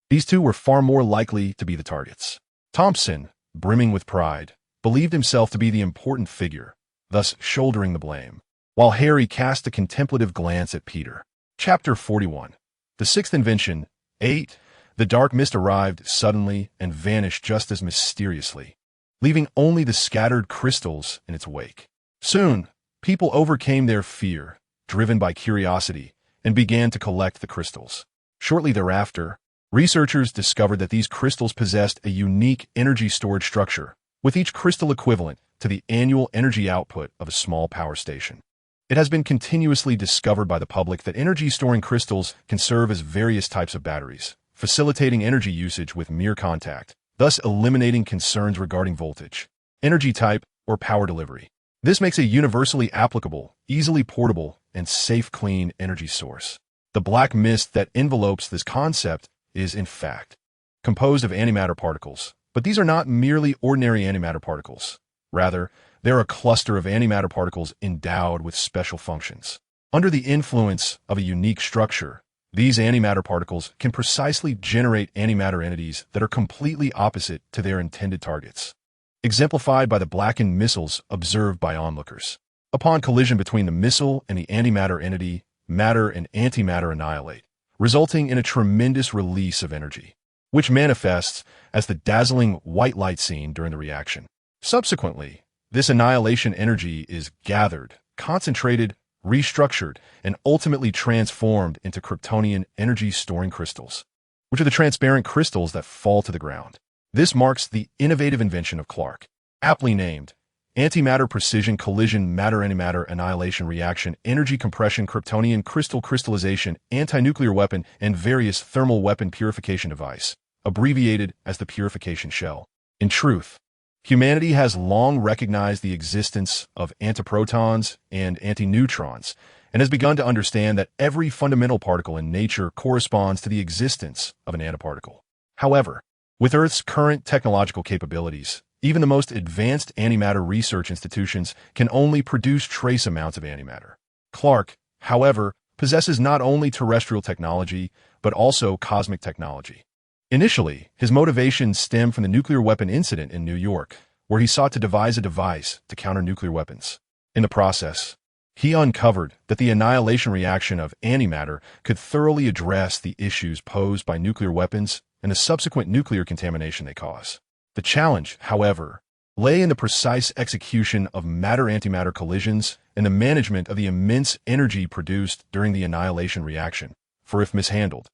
these two were far more likely to be the targets. Thompson, brimming with pride, believed himself to be the important figure, thus shouldering the blame, while Harry cast a contemplative glance at Peter. Chapter 41. The sixth invention, 8. The dark mist arrived suddenly and vanished just as mysteriously, leaving only the scattered crystals in its wake. Soon, people overcame their fear, driven by curiosity, and began to collect the crystals. Shortly thereafter, researchers discovered that these crystals possessed a unique energy storage structure, with each crystal equivalent to the annual energy output of a small power station. It has been continuously discovered by the public that energy-storing crystals can serve as various types of batteries, facilitating energy usage with mere contact, thus eliminating concerns regarding voltage, energy type, or power delivery. This makes a universally applicable, easily portable, and safe clean energy source. The black mist that envelopes this concept is, in fact, composed of antimatter particles, but these are not merely ordinary antimatter particles. Rather, they're a cluster of antimatter particles endowed with special functions. Under the influence of a unique structure, these antimatter particles can precisely generate antimatter entities that are completely opposite to their intended targets, exemplified by the blackened missiles observed by onlookers. Upon collision between the missile and the antimatter entity, matter and antimatter annihilate, resulting in a tremendous release of energy, which manifests as the dazzling white light seen during the reaction. Subsequently, this annihilation energy is gathered, concentrated, restructured, and ultimately transformed into Kryptonian energy-storing crystals, which are the transparent crystals that fall to the ground. This marks the innovative invention of Clark, aptly named Antimatter Precision Collision Matter-Antimatter Annihilation Reaction Energy Compression Kryptonian Crystal Crystallization Anti-Nuclear Weapon and Various Thermal Weapon Purification Device, abbreviated as the Purification Shell. In truth, humanity has long recognized the existence of antiprotons and antineutrons, and has begun to understand that every fundamental particle in nature corresponds to the existence of an antiparticle. However, with Earth's current technological capabilities, even the most advanced antimatter research institutions can only produce trace amounts of antimatter. Clark, however, possesses not only terrestrial technology, but also cosmic technology. Initially, his motivations stem from the nuclear weapon incident in New York, where he sought to devise a device to counter nuclear weapons. In the process, he uncovered that the annihilation reaction of antimatter could thoroughly address the issues posed by nuclear weapons and the subsequent nuclear contamination they cause. The challenge, however, lay in the precise execution of matter-antimatter collisions and the management of the immense energy produced during the annihilation reaction, for if mishandled,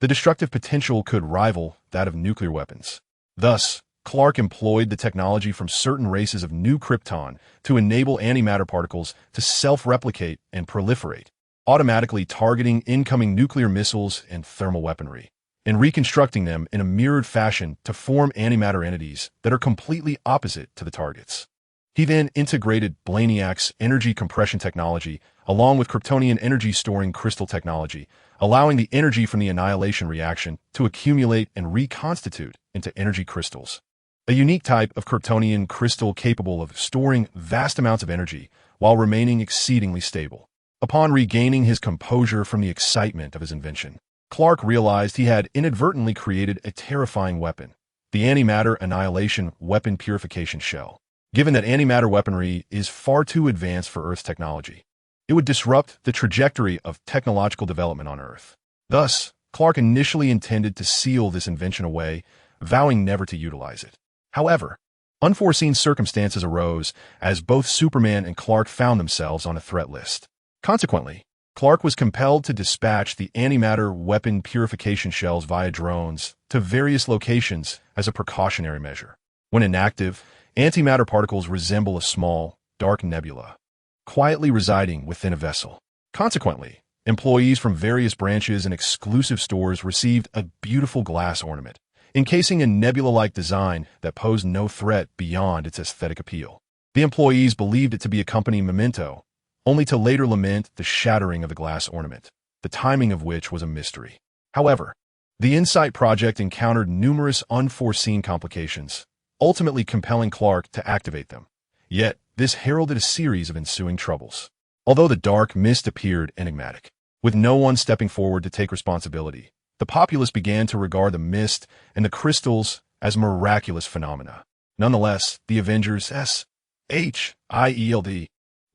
the destructive potential could rival that of nuclear weapons. Thus, Clark employed the technology from certain races of New Krypton to enable antimatter particles to self-replicate and proliferate, automatically targeting incoming nuclear missiles and thermal weaponry, and reconstructing them in a mirrored fashion to form antimatter entities that are completely opposite to the targets. He then integrated Blaniak's energy compression technology along with Kryptonian energy storing crystal technology, allowing the energy from the annihilation reaction to accumulate and reconstitute into energy crystals. A unique type of Kryptonian crystal capable of storing vast amounts of energy while remaining exceedingly stable. Upon regaining his composure from the excitement of his invention, Clark realized he had inadvertently created a terrifying weapon, the antimatter annihilation weapon purification shell. Given that antimatter weaponry is far too advanced for Earth's technology, it would disrupt the trajectory of technological development on Earth. Thus, Clark initially intended to seal this invention away, vowing never to utilize it. However, unforeseen circumstances arose as both Superman and Clark found themselves on a threat list. Consequently, Clark was compelled to dispatch the antimatter weapon purification shells via drones to various locations as a precautionary measure. When inactive, antimatter particles resemble a small, dark nebula, quietly residing within a vessel. Consequently, employees from various branches and exclusive stores received a beautiful glass ornament, encasing a nebula-like design that posed no threat beyond its aesthetic appeal. The employees believed it to be a company memento, only to later lament the shattering of the glass ornament, the timing of which was a mystery. However, the Insight project encountered numerous unforeseen complications, ultimately compelling Clark to activate them. Yet, this heralded a series of ensuing troubles. Although the dark mist appeared enigmatic, with no one stepping forward to take responsibility, the populace began to regard the mist and the crystals as miraculous phenomena. Nonetheless, the Avengers, SHIELD,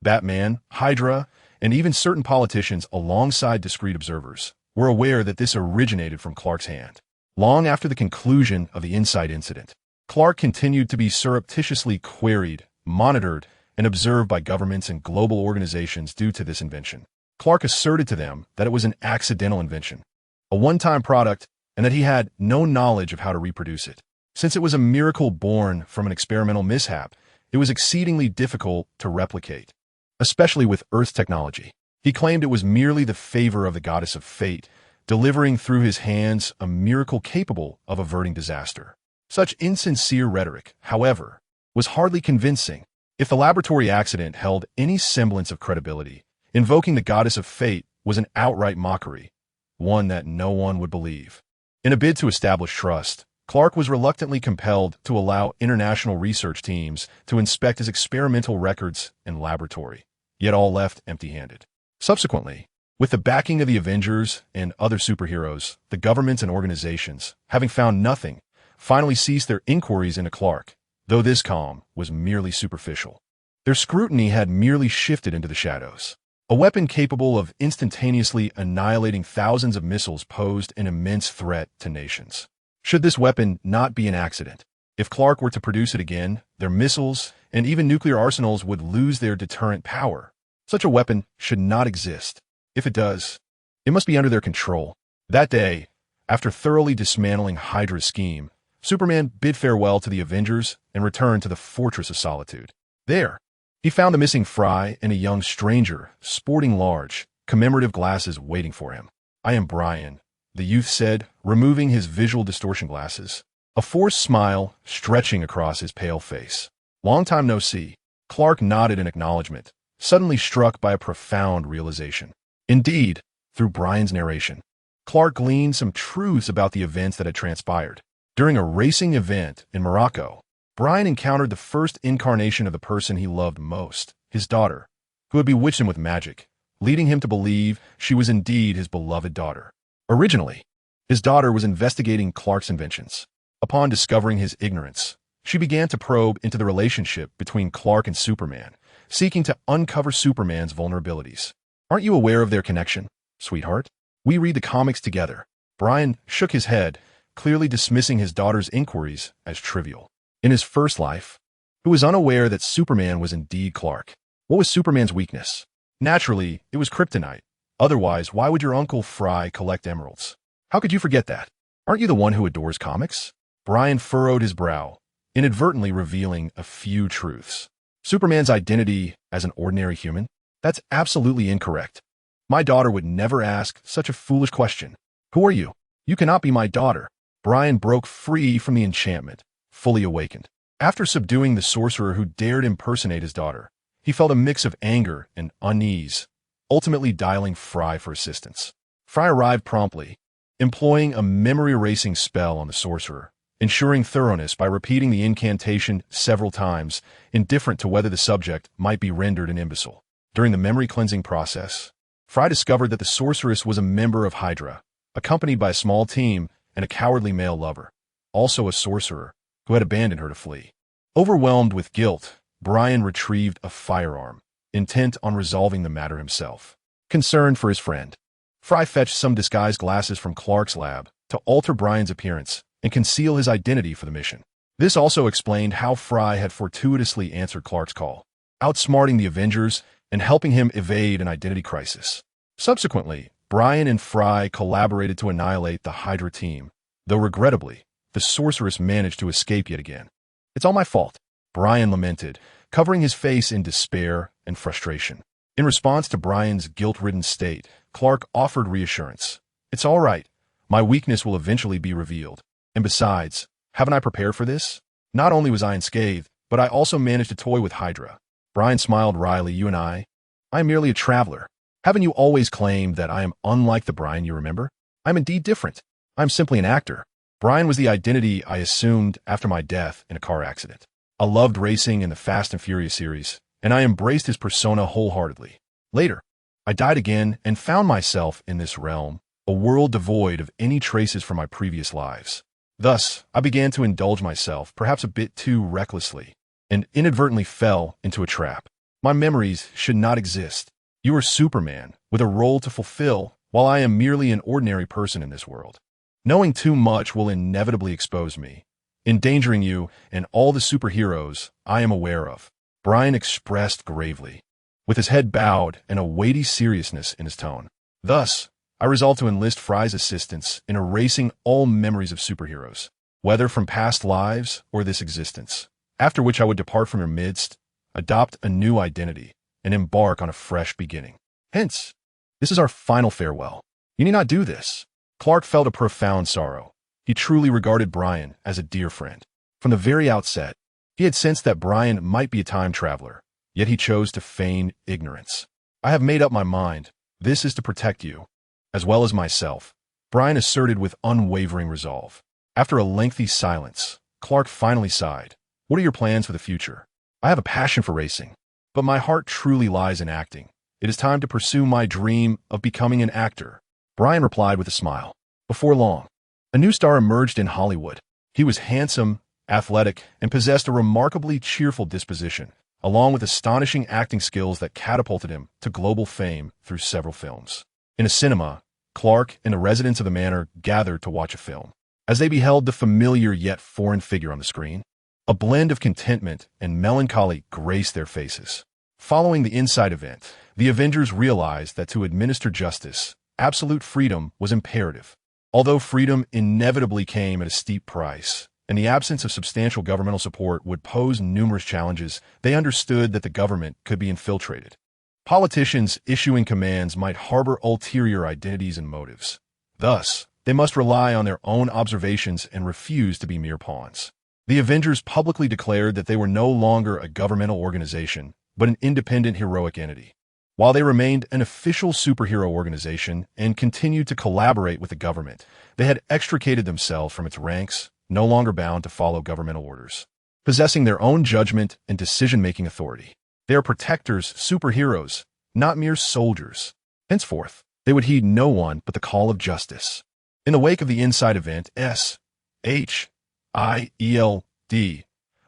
Batman, Hydra, and even certain politicians alongside discreet observers were aware that this originated from Clark's hand. Long after the conclusion of the Insight incident, Clark continued to be surreptitiously queried, monitored, and observed by governments and global organizations due to this invention. Clark asserted to them that it was an accidental invention, a one-time product, and that he had no knowledge of how to reproduce it. Since it was a miracle born from an experimental mishap, it was exceedingly difficult to replicate, especially with Earth's technology. He claimed it was merely the favor of the goddess of fate, delivering through his hands a miracle capable of averting disaster. Such insincere rhetoric, however, was hardly convincing. If the laboratory accident held any semblance of credibility, invoking the goddess of fate was an outright mockery, one that no one would believe. In a bid to establish trust, Clark was reluctantly compelled to allow international research teams to inspect his experimental records and laboratory, yet all left empty-handed. Subsequently, with the backing of the Avengers and other superheroes, the governments and organizations, having found nothing, finally ceased their inquiries into Clark, though this calm was merely superficial. Their scrutiny had merely shifted into the shadows. A weapon capable of instantaneously annihilating thousands of missiles posed an immense threat to nations. Should this weapon not be an accident? If Clark were to produce it again, their missiles and even nuclear arsenals would lose their deterrent power. Such a weapon should not exist. If it does, it must be under their control. That day, after thoroughly dismantling Hydra's scheme, Superman bid farewell to the Avengers and returned to the Fortress of Solitude. There, he found the missing Fry and a young stranger sporting large, commemorative glasses waiting for him. "I am Brian," the youth said, removing his visual distortion glasses, a forced smile stretching across his pale face. "Long time no see." Clark nodded in acknowledgement, suddenly struck by a profound realization. Indeed, through Brian's narration, Clark gleaned some truths about the events that had transpired. During a racing event in Morocco, Brian encountered the first incarnation of the person he loved most, his daughter, who had bewitched him with magic, leading him to believe she was indeed his beloved daughter. Originally, his daughter was investigating Clark's inventions. Upon discovering his ignorance, she began to probe into the relationship between Clark and Superman, seeking to uncover Superman's vulnerabilities. "Aren't you aware of their connection, sweetheart? We read the comics together." Brian shook his head, clearly dismissing his daughter's inquiries as trivial. In his first life, he was unaware that Superman was indeed Clark. What was Superman's weakness? Naturally, it was kryptonite. Otherwise, why would your Uncle Fry collect emeralds? How could you forget that? Aren't you the one who adores comics? Brian furrowed his brow, inadvertently revealing a few truths. Superman's identity as an ordinary human? That's absolutely incorrect. My daughter would never ask such a foolish question. Who are you? You cannot be my daughter. Brian broke free from the enchantment, fully awakened. After subduing the sorcerer who dared impersonate his daughter, he felt a mix of anger and unease, ultimately dialing Fry for assistance. Fry arrived promptly, employing a memory-erasing spell on the sorcerer, ensuring thoroughness by repeating the incantation several times, indifferent to whether the subject might be rendered an imbecile. During the memory-cleansing process, Fry discovered that the sorceress was a member of Hydra, accompanied by a small team and a cowardly male lover, also a sorcerer, who had abandoned her to flee. Overwhelmed with guilt, Brian retrieved a firearm, intent on resolving the matter himself. Concerned for his friend, Fry fetched some disguised glasses from Clark's lab to alter Brian's appearance and conceal his identity for the mission. This also explained how Fry had fortuitously answered Clark's call, outsmarting the Avengers and helping him evade an identity crisis. Subsequently, Brian and Fry collaborated to annihilate the Hydra team, though regrettably, the sorceress managed to escape yet again. It's all my fault, Brian lamented, covering his face in despair and frustration. In response to Brian's guilt-ridden state, Clark offered reassurance. It's all right. My weakness will eventually be revealed. And besides, haven't I prepared for this? Not only was I unscathed, but I also managed to toy with Hydra. Brian smiled wryly. You and I am merely a traveler. Haven't you always claimed that I am unlike the Brian you remember? I'm indeed different. I'm simply an actor. Brian was the identity I assumed after my death in a car accident. I loved racing in the Fast and Furious series, and I embraced his persona wholeheartedly. Later, I died again and found myself in this realm, a world devoid of any traces from my previous lives. Thus, I began to indulge myself, perhaps a bit too recklessly, and inadvertently fell into a trap. My memories should not exist. You are Superman, with a role to fulfill, while I am merely an ordinary person in this world. Knowing too much will inevitably expose me, endangering you and all the superheroes I am aware of, Brian expressed gravely, with his head bowed and a weighty seriousness in his tone. Thus, I resolved to enlist Fry's assistance in erasing all memories of superheroes, whether from past lives or this existence, after which I would depart from your midst, adopt a new identity, and embark on a fresh beginning. Hence, this is our final farewell. You need not do this. Clark felt a profound sorrow. He truly regarded Brian as a dear friend. From the very outset, he had sensed that Brian might be a time traveler, yet he chose to feign ignorance. I have made up my mind. This is to protect you, as well as myself, Brian asserted with unwavering resolve. After a lengthy silence, Clark finally sighed. What are your plans for the future? I have a passion for racing, but my heart truly lies in acting. It is time to pursue my dream of becoming an actor. Brian replied with a smile. Before long, a new star emerged in Hollywood. He was handsome, athletic, and possessed a remarkably cheerful disposition, along with astonishing acting skills that catapulted him to global fame through several films. In a cinema, Clark and the residents of the manor gathered to watch a film. As they beheld the familiar yet foreign figure on the screen, a blend of contentment and melancholy graced their faces. Following the Inside event, the Avengers realized that to administer justice, absolute freedom was imperative. Although freedom inevitably came at a steep price, and the absence of substantial governmental support would pose numerous challenges, they understood that the government could be infiltrated. Politicians issuing commands might harbor ulterior identities and motives. Thus, they must rely on their own observations and refuse to be mere pawns. The Avengers publicly declared that they were no longer a governmental organization, but an independent heroic entity. While they remained an official superhero organization and continued to collaborate with the government, they had extricated themselves from its ranks, no longer bound to follow governmental orders. Possessing their own judgment and decision-making authority, they are protectors, superheroes, not mere soldiers. Henceforth, they would heed no one but the call of justice. In the wake of the Inside event, SHIELD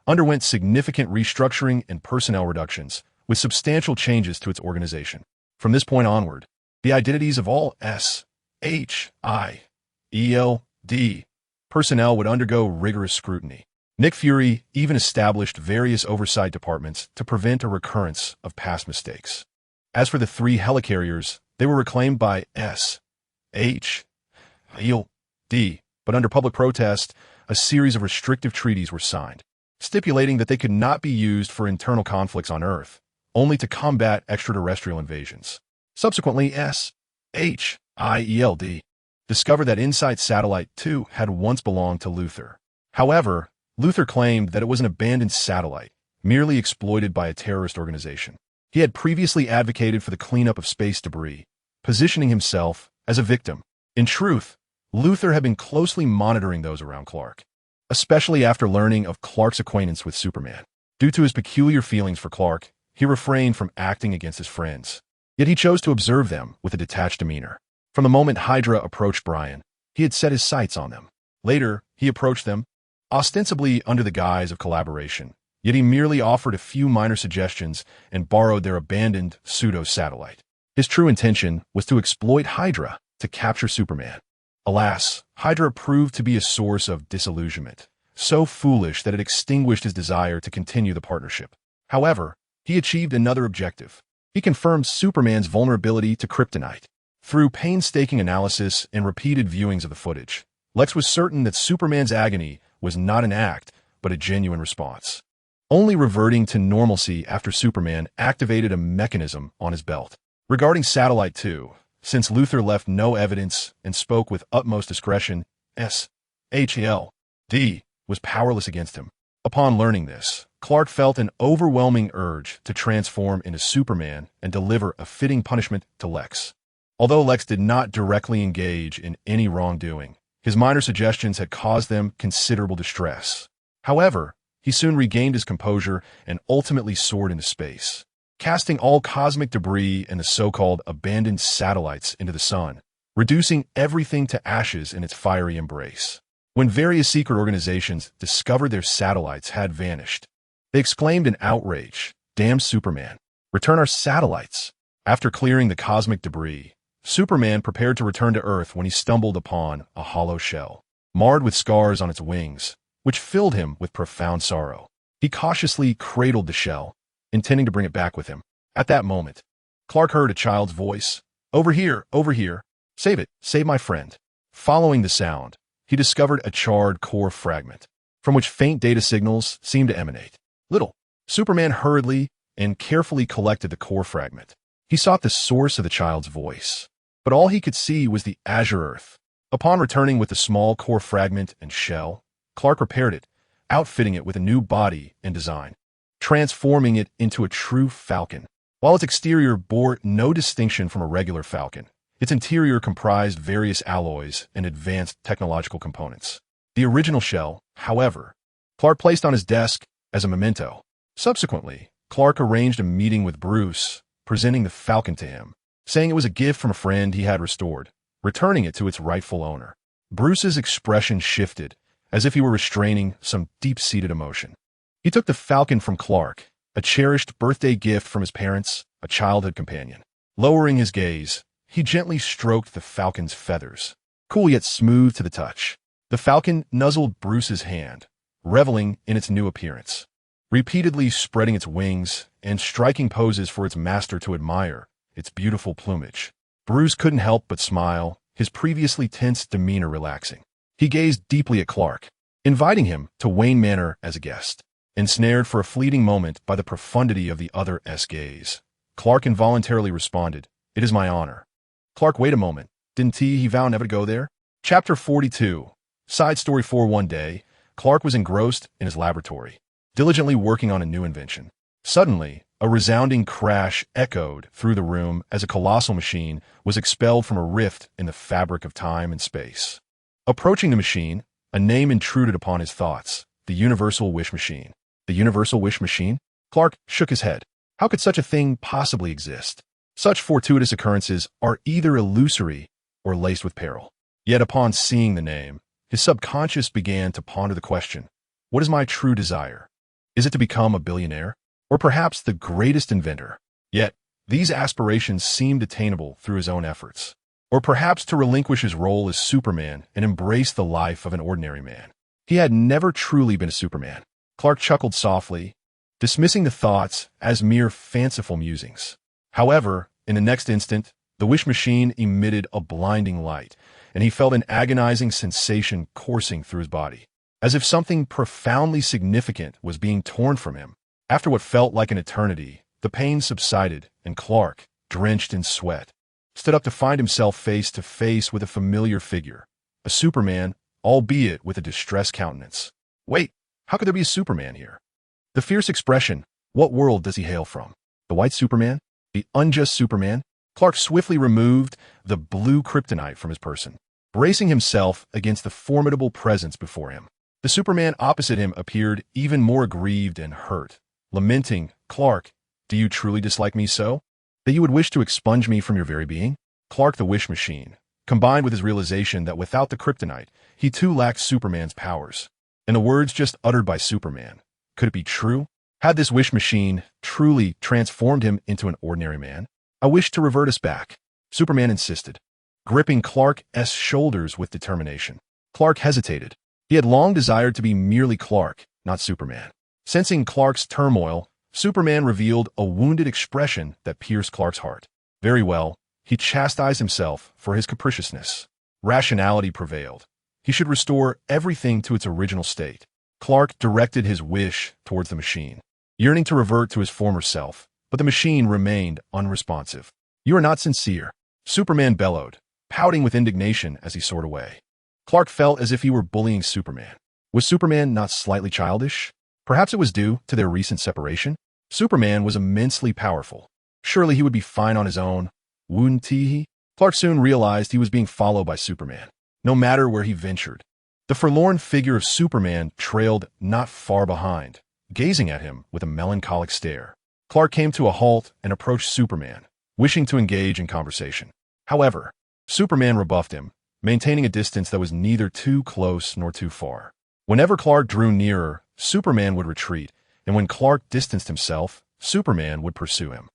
underwent significant restructuring and personnel reductions, with substantial changes to its organization. From this point onward, the identities of all SHIELD personnel would undergo rigorous scrutiny. Nick Fury even established various oversight departments to prevent a recurrence of past mistakes. As for the three helicarriers, they were reclaimed by S.H. D. But under public protest, a series of restrictive treaties were signed, stipulating that they could not be used for internal conflicts on Earth, only to combat extraterrestrial invasions. Subsequently, SHIELD discovered that InSight Satellite 2 had once belonged to Luthor. However, Luthor claimed that it was an abandoned satellite, merely exploited by a terrorist organization. He had previously advocated for the cleanup of space debris, positioning himself as a victim. In truth, Luthor had been closely monitoring those around Clark, especially after learning of Clark's acquaintance with Superman. Due to his peculiar feelings for Clark, he refrained from acting against his friends. Yet he chose to observe them with a detached demeanor. From the moment Hydra approached Brian, he had set his sights on them. Later, he approached them, ostensibly under the guise of collaboration, yet he merely offered a few minor suggestions and borrowed their abandoned pseudo-satellite. His true intention was to exploit Hydra to capture Superman. Alas, Hydra proved to be a source of disillusionment, so foolish that it extinguished his desire to continue the partnership. However, he achieved another objective. He confirmed Superman's vulnerability to kryptonite. Through painstaking analysis and repeated viewings of the footage, Lex was certain that Superman's agony was not an act, but a genuine response. Only reverting to normalcy after Superman activated a mechanism on his belt. Regarding Satellite 2, since Luthor left no evidence and spoke with utmost discretion, SHIELD was powerless against him. Upon learning this, Clark felt an overwhelming urge to transform into Superman and deliver a fitting punishment to Lex. Although Lex did not directly engage in any wrongdoing, his minor suggestions had caused them considerable distress. However, he soon regained his composure and ultimately soared into space, casting all cosmic debris and the so-called abandoned satellites into the sun, reducing everything to ashes in its fiery embrace. When various secret organizations discovered their satellites had vanished, they exclaimed in outrage, "Damn Superman! Return our satellites!" After clearing the cosmic debris, Superman prepared to return to Earth when he stumbled upon a hollow shell, marred with scars on its wings, which filled him with profound sorrow. He cautiously cradled the shell, intending to bring it back with him. At that moment, Clark heard a child's voice, over here, save it, save my friend." Following the sound, he discovered a charred core fragment, from which faint data signals seemed to emanate. Superman hurriedly and carefully collected the core fragment. He sought the source of the child's voice, but all he could see was the azure Earth. Upon returning with the small core fragment and shell, Clark repaired it, outfitting it with a new body and design, transforming it into a true Falcon. While its exterior bore no distinction from a regular Falcon, its interior comprised various alloys and advanced technological components. The original shell, however, Clark placed on his desk as a memento. Subsequently, Clark arranged a meeting with Bruce, presenting the Falcon to him, saying it was a gift from a friend he had restored, returning it to its rightful owner. Bruce's expression shifted, as if he were restraining some deep-seated emotion. He took the Falcon from Clark, a cherished birthday gift from his parents, a childhood companion. Lowering his gaze, he gently stroked the Falcon's feathers, cool yet smooth to the touch. The Falcon nuzzled Bruce's hand, reveling in its new appearance, repeatedly spreading its wings and striking poses for its master to admire its beautiful plumage. Bruce couldn't help but smile, his previously tense demeanor relaxing. He gazed deeply at Clark, inviting him to Wayne Manor as a guest. Ensnared for a fleeting moment by the profundity of the other's gaze, Clark involuntarily responded, "It is my honor." Clark, wait a moment. Didn't he vow never to go there? Chapter 42. Side story 4. One day, Clark was engrossed in his laboratory, diligently working on a new invention. Suddenly, a resounding crash echoed through the room as a colossal machine was expelled from a rift in the fabric of time and space. Approaching the machine, a name intruded upon his thoughts, the Universal Wish Machine. The Universal Wish Machine? Clark shook his head. How could such a thing possibly exist? Such fortuitous occurrences are either illusory or laced with peril. Yet upon seeing the name, his subconscious began to ponder the question, what is my true desire? Is it to become a billionaire? Or perhaps the greatest inventor? Yet, these aspirations seemed attainable through his own efforts. Or perhaps to relinquish his role as Superman and embrace the life of an ordinary man. He had never truly been a Superman. Clark chuckled softly, dismissing the thoughts as mere fanciful musings. However, in the next instant, the wish machine emitted a blinding light, and he felt an agonizing sensation coursing through his body, as if something profoundly significant was being torn from him. After what felt like an eternity, the pain subsided, and Clark, drenched in sweat, stood up to find himself face to face with a familiar figure, a Superman, albeit with a distressed countenance. Wait, how could there be a Superman here? The fierce expression, what world does he hail from? The white Superman? The unjust Superman? Clark swiftly removed the blue kryptonite from his person, bracing himself against the formidable presence before him. The Superman opposite him appeared even more aggrieved and hurt, lamenting, Clark, do you truly dislike me so, that you would wish to expunge me from your very being? Clark the Wish Machine, combined with his realization that without the kryptonite, he too lacked Superman's powers. And the words just uttered by Superman, could it be true? Had this wish machine truly transformed him into an ordinary man? I wish to revert us back, Superman insisted, gripping Clark's shoulders with determination. Clark hesitated. He had long desired to be merely Clark, not Superman. Sensing Clark's turmoil, Superman revealed a wounded expression that pierced Clark's heart. Very well, he chastised himself for his capriciousness. Rationality prevailed. He should restore everything to its original state. Clark directed his wish towards the machine, yearning to revert to his former self, but the machine remained unresponsive. You are not sincere, Superman bellowed, pouting with indignation as he soared away. Clark felt as if he were bullying Superman. Was Superman not slightly childish? Perhaps it was due to their recent separation? Superman was immensely powerful. Surely he would be fine on his own, wouldn't he? Clark soon realized he was being followed by Superman, no matter where he ventured. The forlorn figure of Superman trailed not far behind, gazing at him with a melancholic stare. Clark came to a halt and approached Superman, wishing to engage in conversation. However, Superman rebuffed him, maintaining a distance that was neither too close nor too far. Whenever Clark drew nearer, Superman would retreat, and when Clark distanced himself, Superman would pursue him.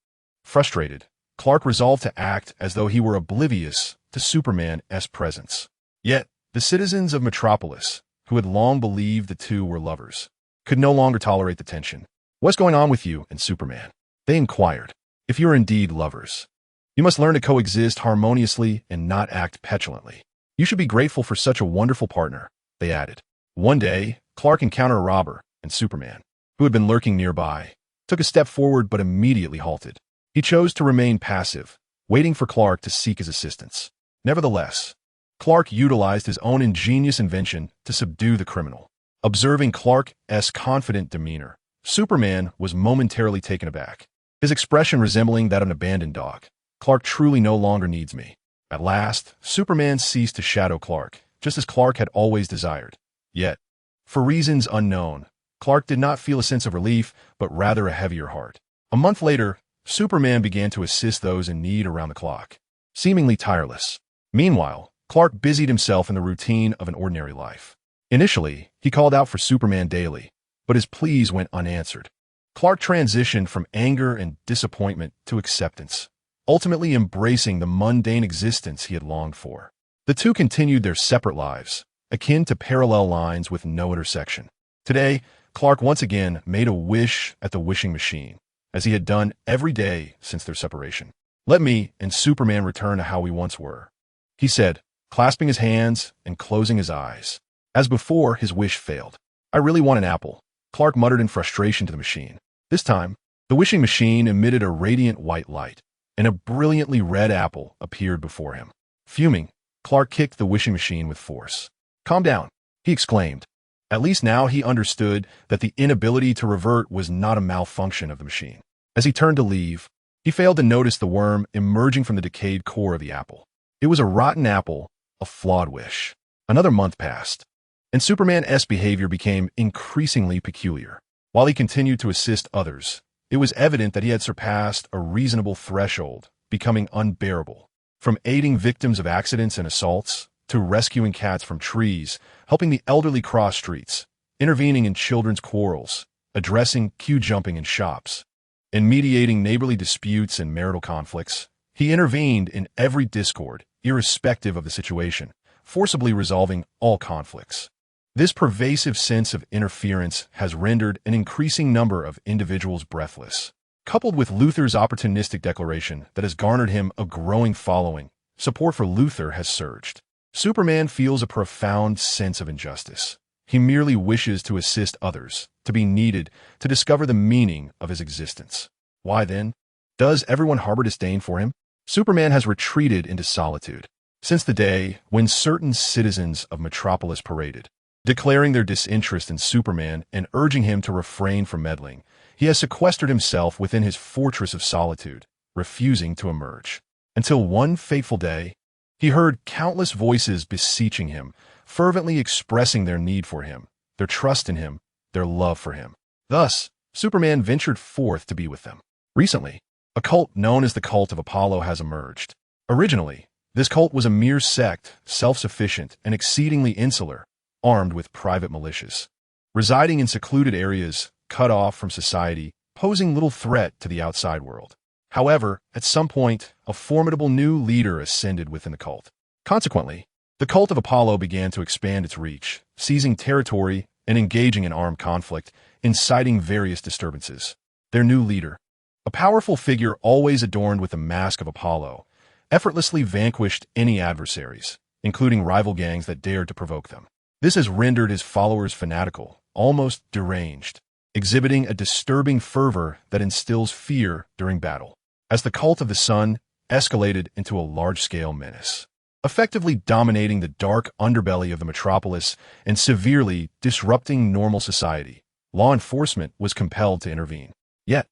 Frustrated, Clark resolved to act as though he were oblivious to Superman's presence. Yet, the citizens of Metropolis, who had long believed the two were lovers, could no longer tolerate the tension. What's going on with you and Superman? They inquired. If you are indeed lovers, you must learn to coexist harmoniously and not act petulantly. You should be grateful for such a wonderful partner, they added. One day, Clark encountered a robber, and Superman, who had been lurking nearby, took a step forward but immediately halted. He chose to remain passive, waiting for Clark to seek his assistance. Nevertheless, Clark utilized his own ingenious invention to subdue the criminal. Observing Clark's confident demeanor, Superman was momentarily taken aback, his expression resembling that of an abandoned dog. Clark truly no longer needs me. At last, Superman ceased to shadow Clark, just as Clark had always desired. Yet, for reasons unknown, Clark did not feel a sense of relief, but rather a heavier heart. A month later, Superman began to assist those in need around the clock, seemingly tireless. Meanwhile, Clark busied himself in the routine of an ordinary life. Initially, he called out for Superman daily, but his pleas went unanswered. Clark transitioned from anger and disappointment to acceptance, ultimately embracing the mundane existence he had longed for. The two continued their separate lives, akin to parallel lines with no intersection. Today, Clark once again made a wish at the wishing machine, as he had done every day since their separation. Let me and Superman return to how we once were, he said, clasping his hands and closing his eyes. As before, his wish failed. I really want an apple, Clark muttered in frustration to the machine. This time, the wishing machine emitted a radiant white light, and a brilliantly red apple appeared before him. Fuming, Clark kicked the wishing machine with force. Calm down, he exclaimed. At least now he understood that the inability to revert was not a malfunction of the machine. As he turned to leave, he failed to notice the worm emerging from the decayed core of the apple. It was a rotten apple, a flawed wish. Another month passed, and Superman's behavior became increasingly peculiar. While he continued to assist others, it was evident that he had surpassed a reasonable threshold, becoming unbearable. From aiding victims of accidents and assaults, to rescuing cats from trees, helping the elderly cross streets, intervening in children's quarrels, addressing queue jumping in shops, and mediating neighborly disputes and marital conflicts, he intervened in every discord, irrespective of the situation, forcibly resolving all conflicts. This pervasive sense of interference has rendered an increasing number of individuals breathless. Coupled with Luther's opportunistic declaration that has garnered him a growing following, support for Luther has surged. Superman feels a profound sense of injustice. He merely wishes to assist others, to be needed, to discover the meaning of his existence. Why then? Does everyone harbor disdain for him? Superman has retreated into solitude. Since the day when certain citizens of Metropolis paraded, declaring their disinterest in Superman and urging him to refrain from meddling, he has sequestered himself within his fortress of solitude, refusing to emerge. Until one fateful day, he heard countless voices beseeching him, fervently expressing their need for him, their trust in him, their love for him. Thus, Superman ventured forth to be with them. Recently, a cult known as the Cult of Apollo has emerged. Originally, this cult was a mere sect, self-sufficient and exceedingly insular, armed with private militias. Residing in secluded areas, cut off from society, posing little threat to the outside world. However, at some point, a formidable new leader ascended within the cult. Consequently, the Cult of Apollo began to expand its reach, seizing territory and engaging in armed conflict, inciting various disturbances. Their new leader, a powerful figure always adorned with the mask of Apollo, effortlessly vanquished any adversaries, including rival gangs that dared to provoke them. This has rendered his followers fanatical, almost deranged, exhibiting a disturbing fervor that instills fear during battle. As the Cult of the Sun escalated into a large-scale menace, effectively dominating the dark underbelly of the metropolis and severely disrupting normal society, law enforcement was compelled to intervene. Yet,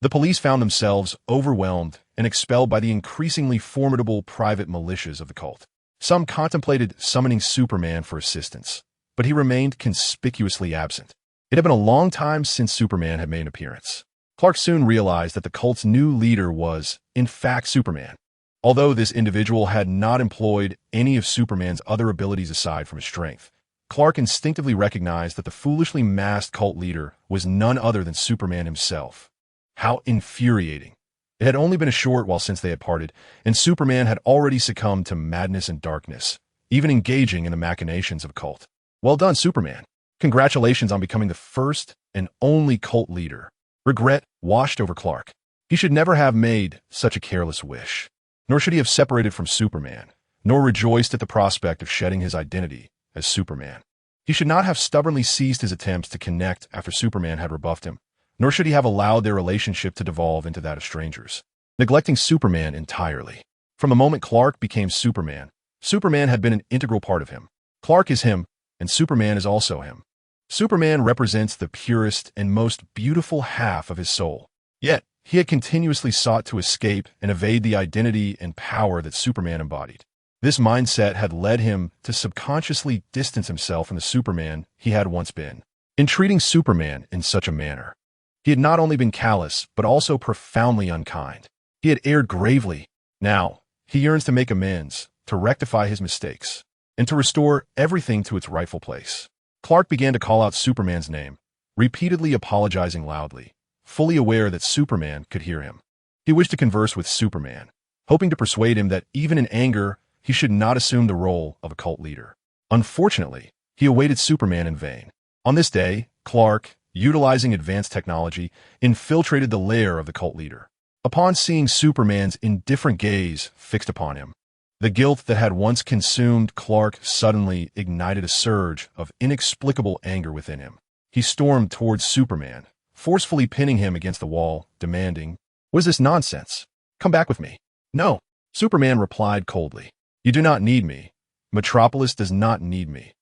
the police found themselves overwhelmed and expelled by the increasingly formidable private militias of the cult. Some contemplated summoning Superman for assistance, but he remained conspicuously absent. It had been a long time since Superman had made an appearance. Clark soon realized that the cult's new leader was, in fact, Superman. Although this individual had not employed any of Superman's other abilities aside from his strength, Clark instinctively recognized that the foolishly masked cult leader was none other than Superman himself. How infuriating. It had only been a short while since they had parted, and Superman had already succumbed to madness and darkness, even engaging in the machinations of a cult. Well done, Superman. Congratulations on becoming the first and only cult leader. Regret washed over Clark. He should never have made such a careless wish. Nor should he have separated from Superman, nor rejoiced at the prospect of shedding his identity as Superman. He should not have stubbornly ceased his attempts to connect after Superman had rebuffed him, nor should he have allowed their relationship to devolve into that of strangers, neglecting Superman entirely. From the moment Clark became Superman, Superman had been an integral part of him. Clark is him, and Superman is also him. Superman represents the purest and most beautiful half of his soul. Yet, he had continuously sought to escape and evade the identity and power that Superman embodied. This mindset had led him to subconsciously distance himself from the Superman he had once been. In treating Superman in such a manner, he had not only been callous, but also profoundly unkind. He had erred gravely. Now, he yearns to make amends, to rectify his mistakes, and to restore everything to its rightful place. Clark began to call out Superman's name, repeatedly apologizing loudly, fully aware that Superman could hear him. He wished to converse with Superman, hoping to persuade him that even in anger, he should not assume the role of a cult leader. Unfortunately, he awaited Superman in vain. On this day, Clark, utilizing advanced technology, infiltrated the lair of the cult leader. Upon seeing Superman's indifferent gaze fixed upon him, the guilt that had once consumed Clark suddenly ignited a surge of inexplicable anger within him. He stormed towards Superman, forcefully pinning him against the wall, demanding, "What is this nonsense? Come back with me." "No," Superman replied coldly. "You do not need me. Metropolis does not need me.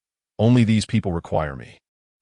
Only these people require me.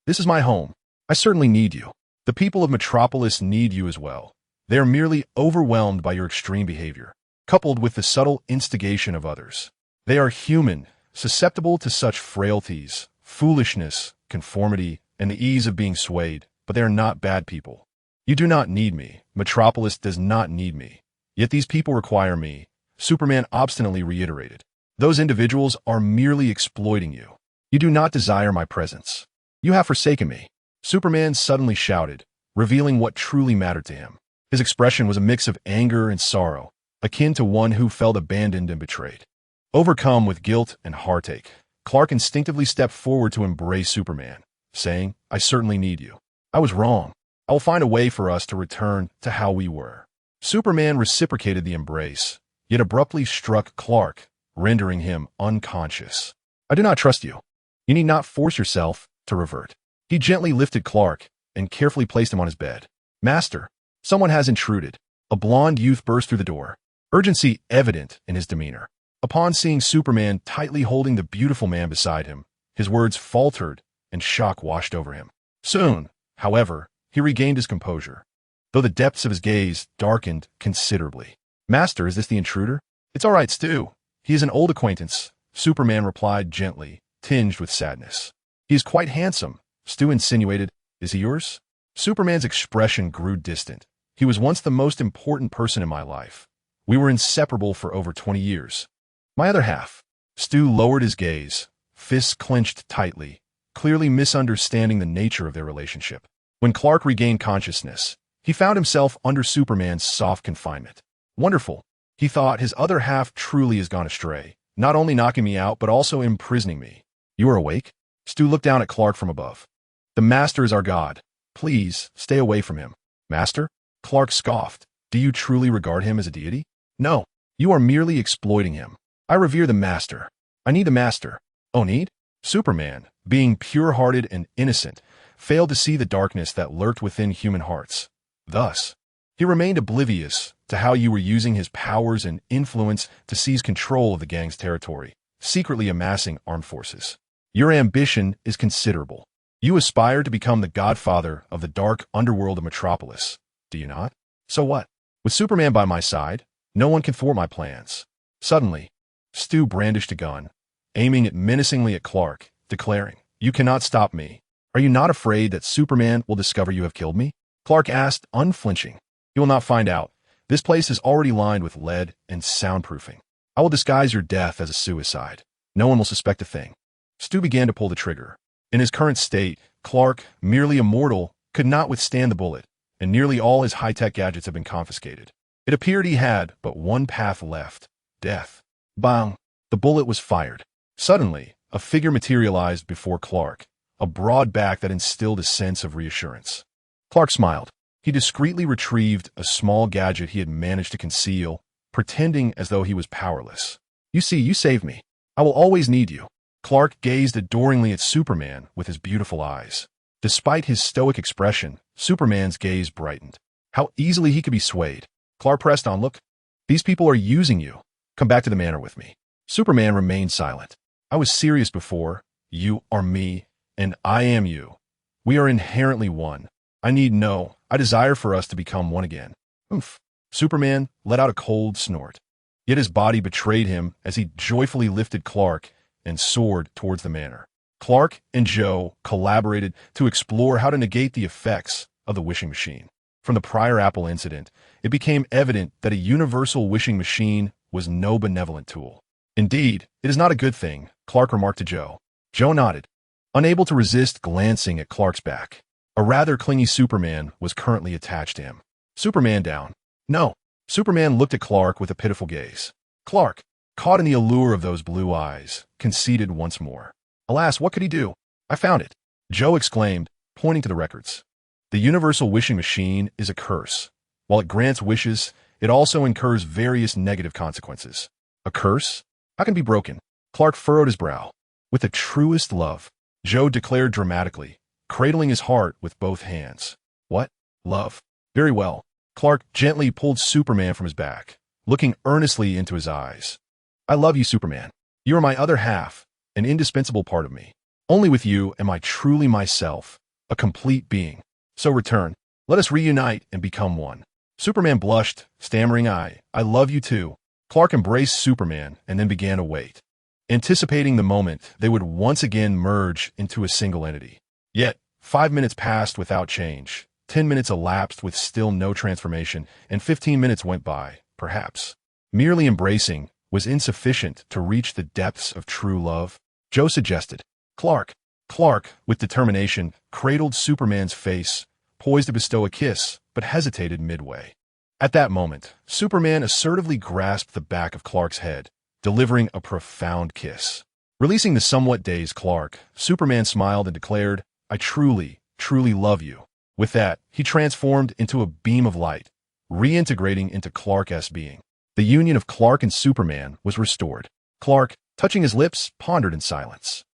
This is my home. I certainly need you. The people of Metropolis need you as well. They are merely overwhelmed by your extreme behavior, coupled with the subtle instigation of others. They are human, susceptible to such frailties, foolishness, conformity, and the ease of being swayed, but they are not bad people. You do not need me. Metropolis does not need me. Yet these people require me," Superman obstinately reiterated. "Those individuals are merely exploiting you. You do not desire my presence. You have forsaken me," Superman suddenly shouted, revealing what truly mattered to him. His expression was a mix of anger and sorrow, akin to one who felt abandoned and betrayed. Overcome with guilt and heartache, Clark instinctively stepped forward to embrace Superman, saying, "I certainly need you. I was wrong. I will find a way for us to return to how we were." Superman reciprocated the embrace, yet abruptly struck Clark, rendering him unconscious. "I do not trust you. You need not force yourself to revert." He gently lifted Clark and carefully placed him on his bed. "Master, someone has intruded." A blond youth burst through the door, urgency evident in his demeanor. Upon seeing Superman tightly holding the beautiful man beside him, his words faltered and shock washed over him. Soon, however, he regained his composure, though the depths of his gaze darkened considerably. "Master, is this the intruder?" "It's all right, Stu. He is an old acquaintance," Superman replied gently, tinged with sadness. "He is quite handsome," Stu insinuated. "Is he yours?" Superman's expression grew distant. "He was once the most important person in my life. We were inseparable for over 20 years. My other half." Stu lowered his gaze, fists clenched tightly, clearly misunderstanding the nature of their relationship. When Clark regained consciousness, he found himself under Superman's soft confinement. "Wonderful," he thought, "his other half truly has gone astray, not only knocking me out, but also imprisoning me." "You are awake?" Stu looked down at Clark from above. "The Master is our God. Please, stay away from him." "Master?" Clark scoffed. "Do you truly regard him as a deity?" "No, you are merely exploiting him. I revere the Master. I need the Master." "Oh, need?" Superman, being pure-hearted and innocent, failed to see the darkness that lurked within human hearts. Thus, he remained oblivious to how you were using his powers and influence to seize control of the gang's territory, secretly amassing armed forces. "Your ambition is considerable. You aspire to become the godfather of the dark underworld of Metropolis, do you not? So what? With Superman by my side, no one can thwart my plans." Suddenly, Stu brandished a gun, aiming it menacingly at Clark, declaring, "You cannot stop me. Are you not afraid that Superman will discover you have killed me?" Clark asked, unflinching. "He will not find out. This place is already lined with lead and soundproofing. I will disguise your death as a suicide. No one will suspect a thing." Stu began to pull the trigger. In his current state, Clark, merely a mortal, could not withstand the bullet, and nearly all his high-tech gadgets had been confiscated. It appeared he had but one path left: death. Bang! The bullet was fired. Suddenly, a figure materialized before Clark, a broad back that instilled a sense of reassurance. Clark smiled. He discreetly retrieved a small gadget he had managed to conceal, pretending as though he was powerless. "You see, you saved me. I will always need you." Clark gazed adoringly at Superman with his beautiful eyes. Despite his stoic expression, Superman's gaze brightened. How easily he could be swayed. Clark pressed on. "Look, these people are using you. Come back to the manor with me." Superman remained silent. "I was serious before. You are me, and I am you. We are inherently one. I desire for us to become one again." "Oomph." Superman let out a cold snort. Yet his body betrayed him as he joyfully lifted Clark and soared towards the manor. Clark and Joe collaborated to explore how to negate the effects of the wishing machine. From the prior Apple incident, it became evident that a universal wishing machine was no benevolent tool. "Indeed, it is not a good thing," Clark remarked to Joe. Joe nodded, unable to resist glancing at Clark's back. A rather clingy Superman was currently attached to him. "Superman down." "No." Superman looked at Clark with a pitiful gaze. Clark, caught in the allure of those blue eyes, conceded once more. Alas, what could he do? "I found it," Joe exclaimed, pointing to the records. "The universal wishing machine is a curse. While it grants wishes, it also incurs various negative consequences." "A curse? How can it be broken?" Clark furrowed his brow. "With the truest love," Joe declared dramatically, cradling his heart with both hands. "What? Love? Very well." Clark gently pulled Superman from his back, looking earnestly into his eyes. "I love you, Superman. You are my other half, an indispensable part of me. Only with you am I truly myself, a complete being. So return. Let us reunite and become one." Superman blushed, stammering, I love you too." Clark embraced Superman and then began to wait, anticipating the moment they would once again merge into a single entity. Yet, 5 minutes passed without change, 10 minutes elapsed with still no transformation, and 15 minutes went by, perhaps. Merely embracing was insufficient to reach the depths of true love. Joe suggested. Clark, with determination, cradled Superman's face, poised to bestow a kiss, but hesitated midway. At that moment, Superman assertively grasped the back of Clark's head, delivering a profound kiss. Releasing the somewhat dazed Clark, Superman smiled and declared, "I truly, truly love you." With that, he transformed into a beam of light, reintegrating into Clark's being. The union of Clark and Superman was restored. Clark, touching his lips, pondered in silence.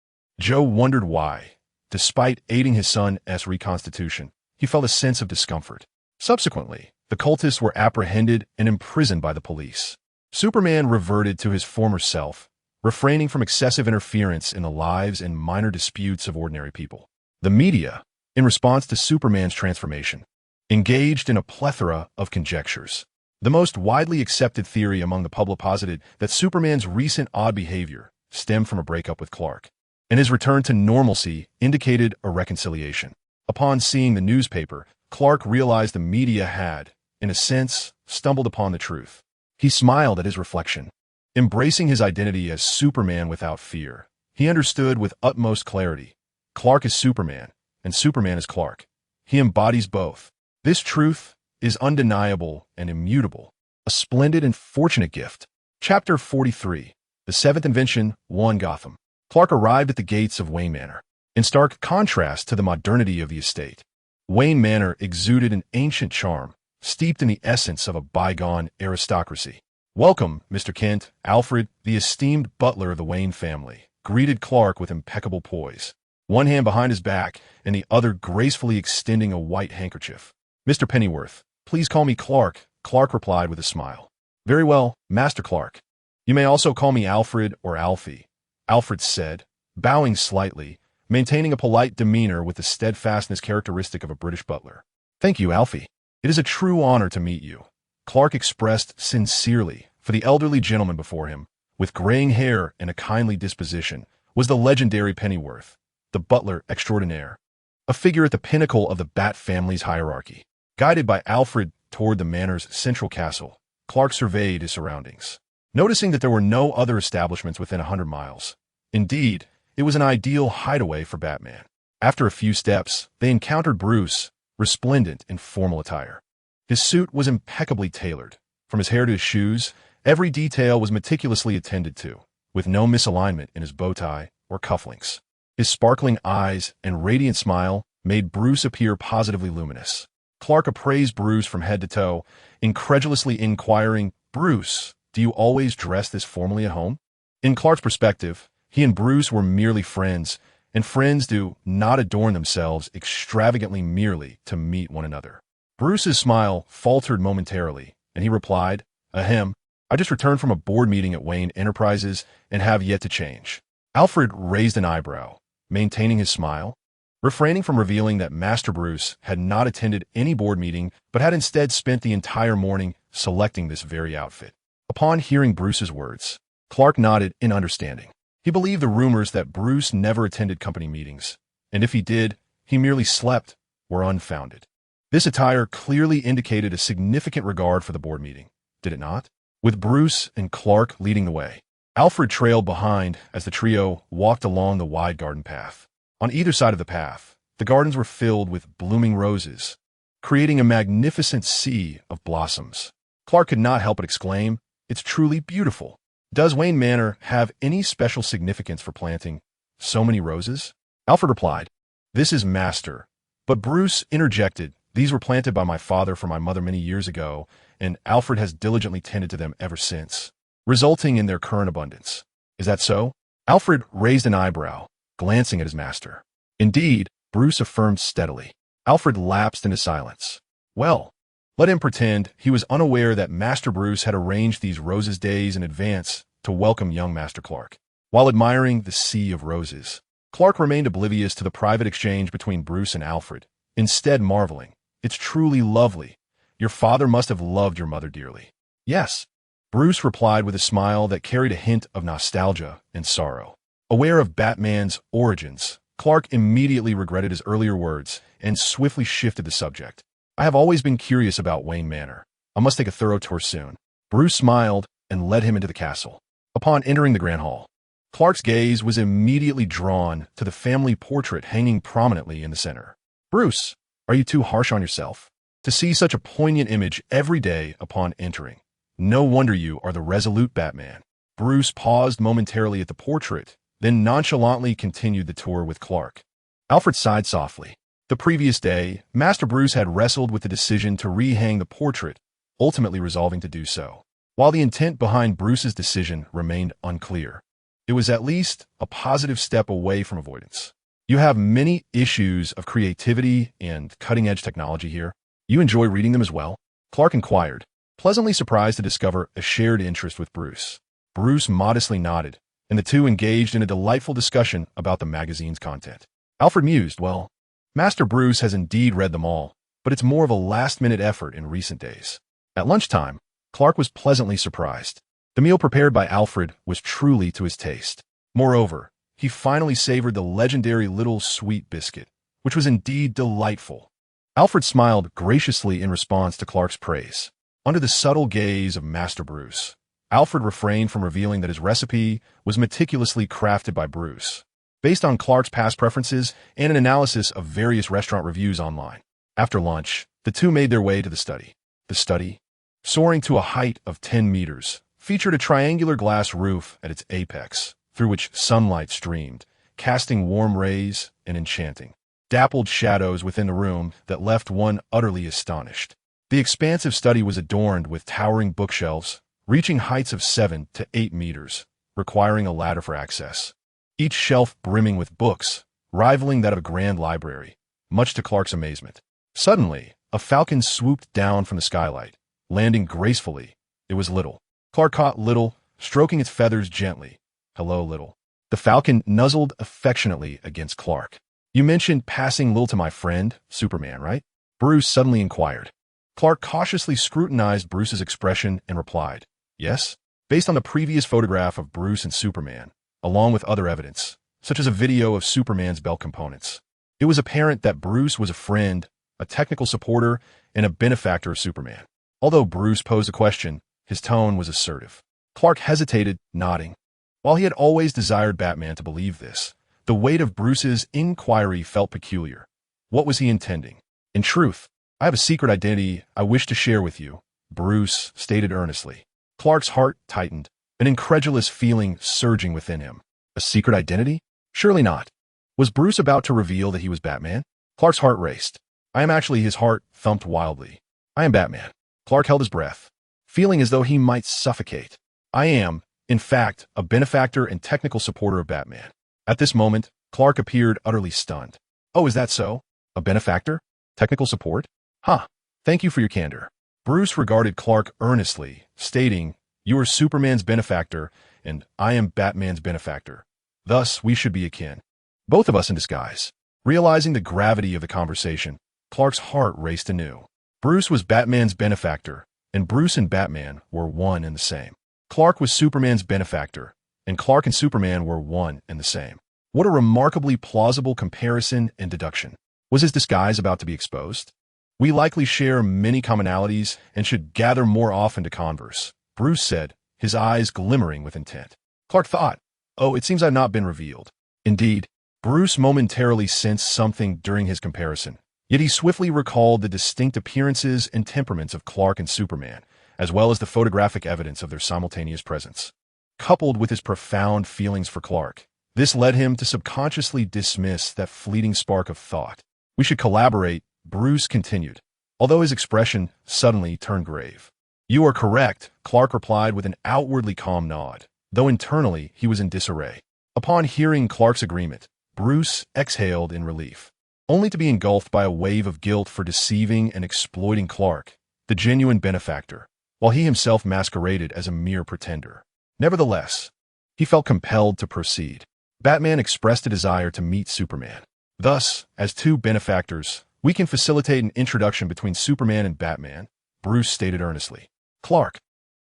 Joe wondered why, despite aiding his son's reconstitution, he felt a sense of discomfort. Subsequently, the cultists were apprehended and imprisoned by the police. Superman reverted to his former self, refraining from excessive interference in the lives and minor disputes of ordinary people. The media, in response to Superman's transformation, engaged in a plethora of conjectures. The most widely accepted theory among the public posited that Superman's recent odd behavior stemmed from a breakup with Clark, and his return to normalcy indicated a reconciliation. Upon seeing the newspaper, Clark realized the media had, in a sense, stumbled upon the truth. He smiled at his reflection. Embracing his identity as Superman without fear, he understood with utmost clarity. Clark is Superman, and Superman is Clark. He embodies both. This truth is undeniable and immutable, a splendid and fortunate gift. Chapter 43, The Seventh Invention, 1 Gotham. Clark arrived at the gates of Wayne Manor. In stark contrast to the modernity of the estate, Wayne Manor exuded an ancient charm, steeped in the essence of a bygone aristocracy. "Welcome, Mr. Kent." Alfred, the esteemed butler of the Wayne family, greeted Clark with impeccable poise, one hand behind his back and the other gracefully extending a white handkerchief. "Mr. Pennyworth, please call me Clark," Clark replied with a smile. "Very well, Master Clark. You may also call me Alfred or Alfie," Alfred said, bowing slightly, maintaining a polite demeanor with the steadfastness characteristic of a British butler. "Thank you, Alfie. It is a true honor to meet you," Clark expressed sincerely, for the elderly gentleman before him, with graying hair and a kindly disposition, was the legendary Pennyworth, the butler extraordinaire, a figure at the pinnacle of the Bat family's hierarchy. Guided by Alfred toward the manor's central castle, Clark surveyed his surroundings, noticing that there were no other establishments within 100 miles. Indeed, it was an ideal hideaway for Batman. After a few steps, they encountered Bruce, resplendent in formal attire. His suit was impeccably tailored. From his hair to his shoes, every detail was meticulously attended to, with no misalignment in his bow tie or cufflinks. His sparkling eyes and radiant smile made Bruce appear positively luminous. Clark appraised Bruce from head to toe, incredulously inquiring, "Bruce, do you always dress this formally at home?" In Clark's perspective, he and Bruce were merely friends, and friends do not adorn themselves extravagantly merely to meet one another. Bruce's smile faltered momentarily, and he replied, "Ahem, I just returned from a board meeting at Wayne Enterprises and have yet to change." Alfred raised an eyebrow, maintaining his smile, refraining from revealing that Master Bruce had not attended any board meeting but had instead spent the entire morning selecting this very outfit. Upon hearing Bruce's words, Clark nodded in understanding. He believed the rumors that Bruce never attended company meetings, and if he did, he merely slept, were unfounded. This attire clearly indicated a significant regard for the board meeting, did it not? With Bruce and Clark leading the way, Alfred trailed behind as the trio walked along the wide garden path. On either side of the path, the gardens were filled with blooming roses, creating a magnificent sea of blossoms. Clark could not help but exclaim, "It's truly beautiful." "Does Wayne Manor have any special significance for planting so many roses?" Alfred replied, "This is master." But Bruce interjected, "These were planted by my father for my mother many years ago, and Alfred has diligently tended to them ever since, resulting in their current abundance." "Is that so?" Alfred raised an eyebrow, glancing at his master. "Indeed," Bruce affirmed steadily. Alfred lapsed into silence. Well, let him pretend he was unaware that Master Bruce had arranged these roses days in advance to welcome young Master Clark. While admiring the sea of roses, Clark remained oblivious to the private exchange between Bruce and Alfred, instead marveling, "It's truly lovely. Your father must have loved your mother dearly." "Yes," Bruce replied with a smile that carried a hint of nostalgia and sorrow. Aware of Batman's origins, Clark immediately regretted his earlier words and swiftly shifted the subject. "I have always been curious about Wayne Manor. I must take a thorough tour soon." Bruce smiled and led him into the castle. Upon entering the Grand Hall, Clark's gaze was immediately drawn to the family portrait hanging prominently in the center. "Bruce, are you too harsh on yourself? To see such a poignant image every day upon entering. No wonder you are the resolute Batman." Bruce paused momentarily at the portrait then nonchalantly continued the tour with Clark. Alfred sighed softly. The previous day, Master Bruce had wrestled with the decision to rehang the portrait, ultimately resolving to do so. While the intent behind Bruce's decision remained unclear, it was at least a positive step away from avoidance. You have many issues of creativity and cutting-edge technology here. You enjoy reading them as well? Clark inquired, pleasantly surprised to discover a shared interest with Bruce. Bruce modestly nodded, and the two engaged in a delightful discussion about the magazine's content. Alfred mused, well, Master Bruce has indeed read them all, but it's more of a last-minute effort in recent days. At lunchtime, Clark was pleasantly surprised. The meal prepared by Alfred was truly to his taste. Moreover, he finally savored the legendary little sweet biscuit, which was indeed delightful. Alfred smiled graciously in response to Clark's praise. Under the subtle gaze of Master Bruce, Alfred refrained from revealing that his recipe was meticulously crafted by Bruce, based on Clark's past preferences and an analysis of various restaurant reviews online. After lunch, the two made their way to the study. The study, soaring to a height of 10 meters, featured a triangular glass roof at its apex, through which sunlight streamed, casting warm rays and enchanting, dappled shadows within the room that left one utterly astonished. The expansive study was adorned with towering bookshelves, reaching heights of 7 to 8 meters, requiring a ladder for access. Each shelf brimming with books, rivaling that of a grand library, much to Clark's amazement. Suddenly, a falcon swooped down from the skylight, landing gracefully. It was Little. Clark caught Little, stroking its feathers gently. Hello, Little. The falcon nuzzled affectionately against Clark. You mentioned passing Little to my friend, Superman, right? Bruce suddenly inquired. Clark cautiously scrutinized Bruce's expression and replied, yes, based on the previous photograph of Bruce and Superman, along with other evidence, such as a video of Superman's belt components. It was apparent that Bruce was a friend, a technical supporter, and a benefactor of Superman. Although Bruce posed a question, his tone was assertive. Clark hesitated, nodding. While he had always desired Batman to believe this, the weight of Bruce's inquiry felt peculiar. What was he intending? In truth, I have a secret identity I wish to share with you, Bruce stated earnestly. Clark's heart tightened, an incredulous feeling surging within him. A secret identity? Surely not. Was Bruce about to reveal that he was Batman? Clark's heart raced. I am actually, his heart thumped wildly. I am Batman. Clark held his breath, feeling as though he might suffocate. I am, in fact, a benefactor and technical supporter of Batman. At this moment, Clark appeared utterly stunned. Oh, is that so? A benefactor? Technical support? Huh. Thank you for your candor. Bruce regarded Clark earnestly, stating, you are Superman's benefactor, and I am Batman's benefactor. Thus, we should be akin. Both of us in disguise. Realizing the gravity of the conversation, Clark's heart raced anew. Bruce was Batman's benefactor, and Bruce and Batman were one and the same. Clark was Superman's benefactor, and Clark and Superman were one and the same. What a remarkably plausible comparison and deduction. Was his disguise about to be exposed? We likely share many commonalities and should gather more often to converse, Bruce said, his eyes glimmering with intent. Clark thought, oh, it seems I've not been revealed. Indeed, Bruce momentarily sensed something during his comparison, yet he swiftly recalled the distinct appearances and temperaments of Clark and Superman, as well as the photographic evidence of their simultaneous presence. Coupled with his profound feelings for Clark, this led him to subconsciously dismiss that fleeting spark of thought. We should collaborate, Bruce continued, although his expression suddenly turned grave. You are correct, Clark replied with an outwardly calm nod, though internally he was in disarray. Upon hearing Clark's agreement, Bruce exhaled in relief, only to be engulfed by a wave of guilt for deceiving and exploiting Clark, the genuine benefactor, while he himself masqueraded as a mere pretender. Nevertheless, he felt compelled to proceed. Batman expressed a desire to meet Superman. Thus, as two benefactors, we can facilitate an introduction between Superman and Batman, Bruce stated earnestly. Clark.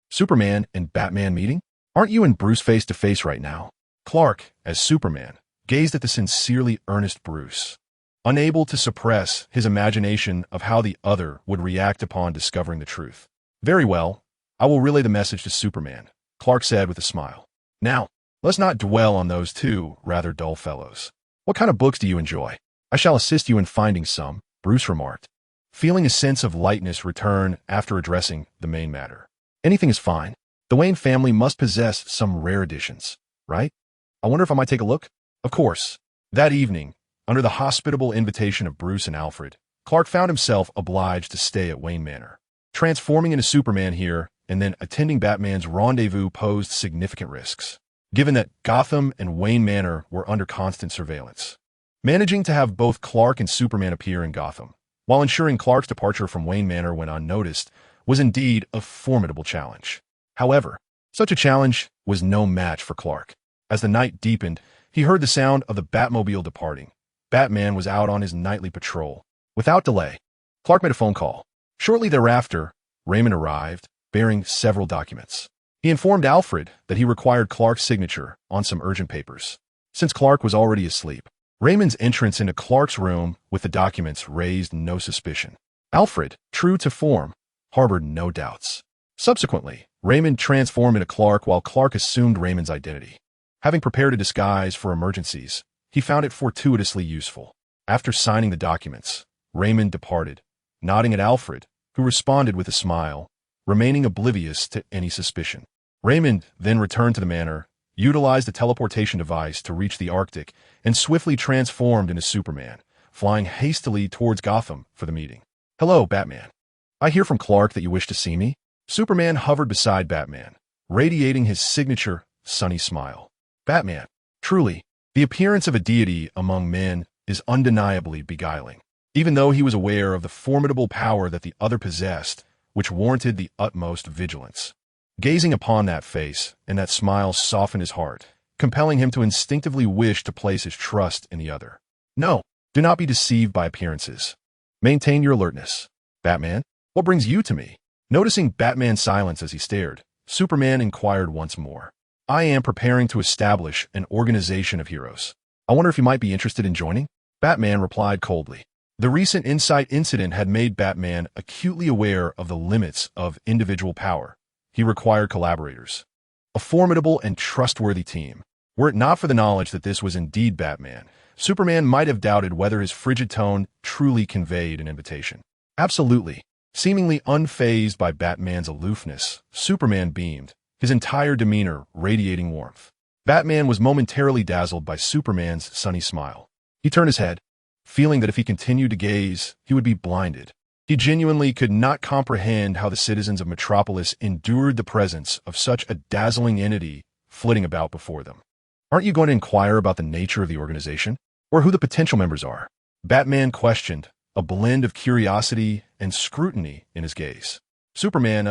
Superman and Batman meeting? Aren't you and Bruce face to face right now? Clark, as Superman, gazed at the sincerely earnest Bruce, unable to suppress his imagination of how the other would react upon discovering the truth. Very well, I will relay the message to Superman, Clark said with a smile. Now, let's not dwell on those two rather dull fellows. What kind of books do you enjoy? I shall assist you in finding some, Bruce remarked, feeling a sense of lightness return after addressing the main matter. Anything is fine. The Wayne family must possess some rare editions, right? I wonder if I might take a look? Of course. That evening, under the hospitable invitation of Bruce and Alfred, Clark found himself obliged to stay at Wayne Manor. Transforming into Superman here and then attending Batman's rendezvous posed significant risks, given that Gotham and Wayne Manor were under constant surveillance. Managing to have both Clark and Superman appear in Gotham, while ensuring Clark's departure from Wayne Manor went unnoticed, was indeed a formidable challenge. However, such a challenge was no match for Clark. As the night deepened, he heard the sound of the Batmobile departing. Batman was out on his nightly patrol. Without delay, Clark made a phone call. Shortly thereafter, Raymond arrived, bearing several documents. He informed Alfred that he required Clark's signature on some urgent papers. Since Clark was already asleep, Raymond's entrance into Clark's room with the documents raised no suspicion. Alfred, true to form, harbored no doubts. Subsequently, Raymond transformed into Clark while Clark assumed Raymond's identity. Having prepared a disguise for emergencies, he found it fortuitously useful. After signing the documents, Raymond departed, nodding at Alfred, who responded with a smile, remaining oblivious to any suspicion. Raymond then returned to the manor, utilized a teleportation device to reach the Arctic, and swiftly transformed into Superman, flying hastily towards Gotham for the meeting. "Hello, Batman. I hear from Clark that you wish to see me." Superman hovered beside Batman, radiating his signature, sunny smile. "Batman, truly, the appearance of a deity among men is undeniably beguiling." Even though he was aware of the formidable power that the other possessed, which warranted the utmost vigilance. Gazing upon that face and that smile softened his heart, compelling him to instinctively wish to place his trust in the other. "No, do not be deceived by appearances. Maintain your alertness. Batman, what brings you to me?" Noticing Batman's silence as he stared, Superman inquired once more. "I am preparing to establish an organization of heroes. I wonder if you might be interested in joining?" Batman replied coldly. The recent Insight incident had made Batman acutely aware of the limits of individual power. He required collaborators. A formidable and trustworthy team. Were it not for the knowledge that this was indeed Batman, Superman might have doubted whether his frigid tone truly conveyed an invitation. Absolutely. Seemingly unfazed by Batman's aloofness, Superman beamed, his entire demeanor radiating warmth. Batman was momentarily dazzled by Superman's sunny smile. He turned his head, feeling that if he continued to gaze, he would be blinded. He genuinely could not comprehend how the citizens of Metropolis endured the presence of such a dazzling entity flitting about before them. "Aren't you going to inquire about the nature of the organization, or who the potential members are?" Batman questioned, a blend of curiosity and scrutiny in his gaze. Superman,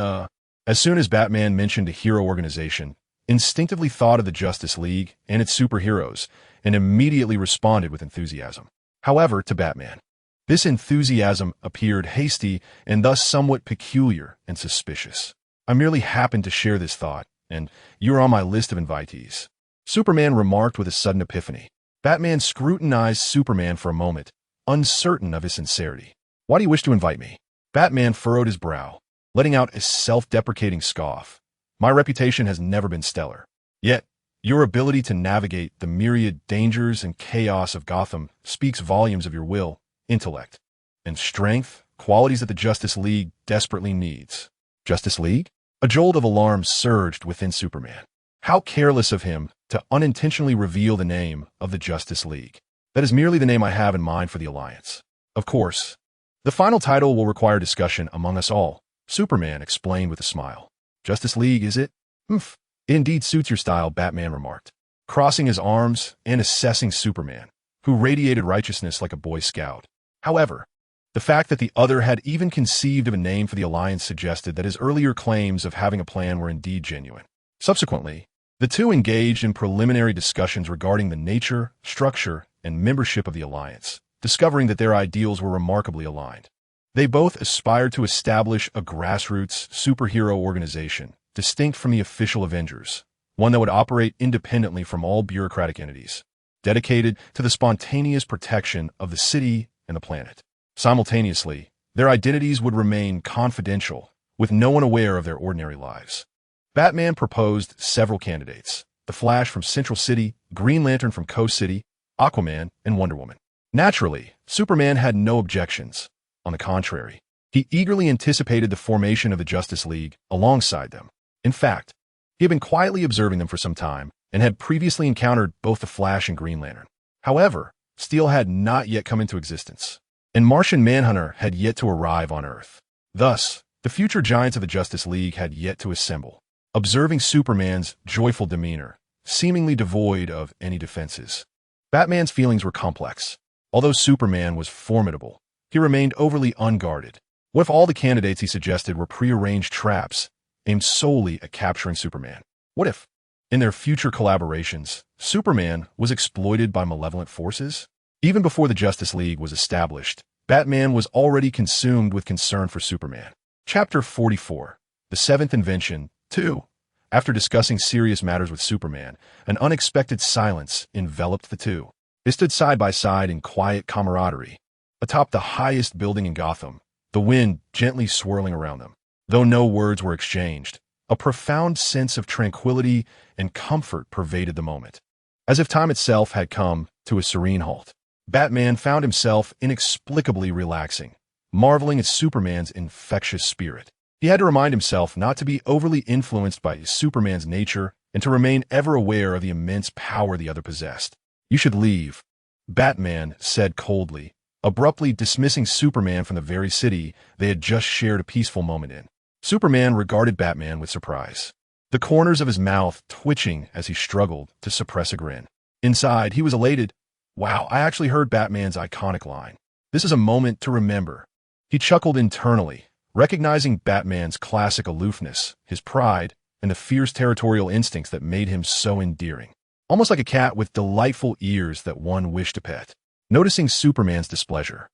as soon as Batman mentioned a hero organization, instinctively thought of the Justice League and its superheroes, and immediately responded with enthusiasm. However, to Batman, this enthusiasm appeared hasty and thus somewhat peculiar and suspicious. "I merely happened to share this thought, and you're on my list of invitees," Superman remarked with a sudden epiphany. Batman scrutinized Superman for a moment, uncertain of his sincerity. "Why do you wish to invite me?" Batman furrowed his brow, letting out a self-deprecating scoff. "My reputation has never been stellar. Yet, your ability to navigate the myriad dangers and chaos of Gotham speaks volumes of your will, intellect, and strength, qualities that the Justice League desperately needs." Justice League? A jolt of alarm surged within Superman. How careless of him to unintentionally reveal the name of the Justice League. "That is merely the name I have in mind for the Alliance. Of course, the final title will require discussion among us all," Superman explained with a smile. "Justice League, is it? Humph. It indeed suits your style," Batman remarked, crossing his arms and assessing Superman, who radiated righteousness like a Boy Scout. However, the fact that the other had even conceived of a name for the Alliance suggested that his earlier claims of having a plan were indeed genuine. Subsequently, the two engaged in preliminary discussions regarding the nature, structure, and membership of the Alliance, discovering that their ideals were remarkably aligned. They both aspired to establish a grassroots superhero organization, distinct from the official Avengers, one that would operate independently from all bureaucratic entities, dedicated to the spontaneous protection of the city and the planet. Simultaneously, their identities would remain confidential, with no one aware of their ordinary lives. Batman proposed several candidates: the Flash from Central City, Green Lantern from Coast City, Aquaman, and Wonder Woman. Naturally, Superman had no objections. On the contrary, he eagerly anticipated the formation of the Justice League alongside them. In fact, he had been quietly observing them for some time, and had previously encountered both the Flash and Green Lantern. However, Steel had not yet come into existence, and Martian Manhunter had yet to arrive on Earth. Thus, the future giants of the Justice League had yet to assemble. Observing Superman's joyful demeanor, seemingly devoid of any defenses, Batman's feelings were complex. Although Superman was formidable, he remained overly unguarded. What if all the candidates he suggested were prearranged traps aimed solely at capturing Superman? What if, in their future collaborations, Superman was exploited by malevolent forces? Even before the Justice League was established, Batman was already consumed with concern for Superman. Chapter 44, The Seventh Invention, 2. After discussing serious matters with Superman, an unexpected silence enveloped the two. They stood side by side in quiet camaraderie, atop the highest building in Gotham, the wind gently swirling around them. Though no words were exchanged, a profound sense of tranquility and comfort pervaded the moment. As if time itself had come to a serene halt, Batman found himself inexplicably relaxing, marveling at Superman's infectious spirit. He had to remind himself not to be overly influenced by Superman's nature and to remain ever aware of the immense power the other possessed. "You should leave," Batman said coldly, abruptly dismissing Superman from the very city they had just shared a peaceful moment in. Superman regarded Batman with surprise, the corners of his mouth twitching as he struggled to suppress a grin. Inside, he was elated. "Wow, I actually heard Batman's iconic line. This is a moment to remember." He chuckled internally, recognizing Batman's classic aloofness, his pride, and the fierce territorial instincts that made him so endearing. Almost like a cat with delightful ears that one wished to pet. Noticing Superman's displeasure,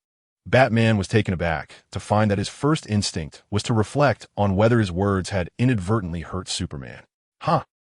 Batman was taken aback to find that his first instinct was to reflect on whether his words had inadvertently hurt Superman.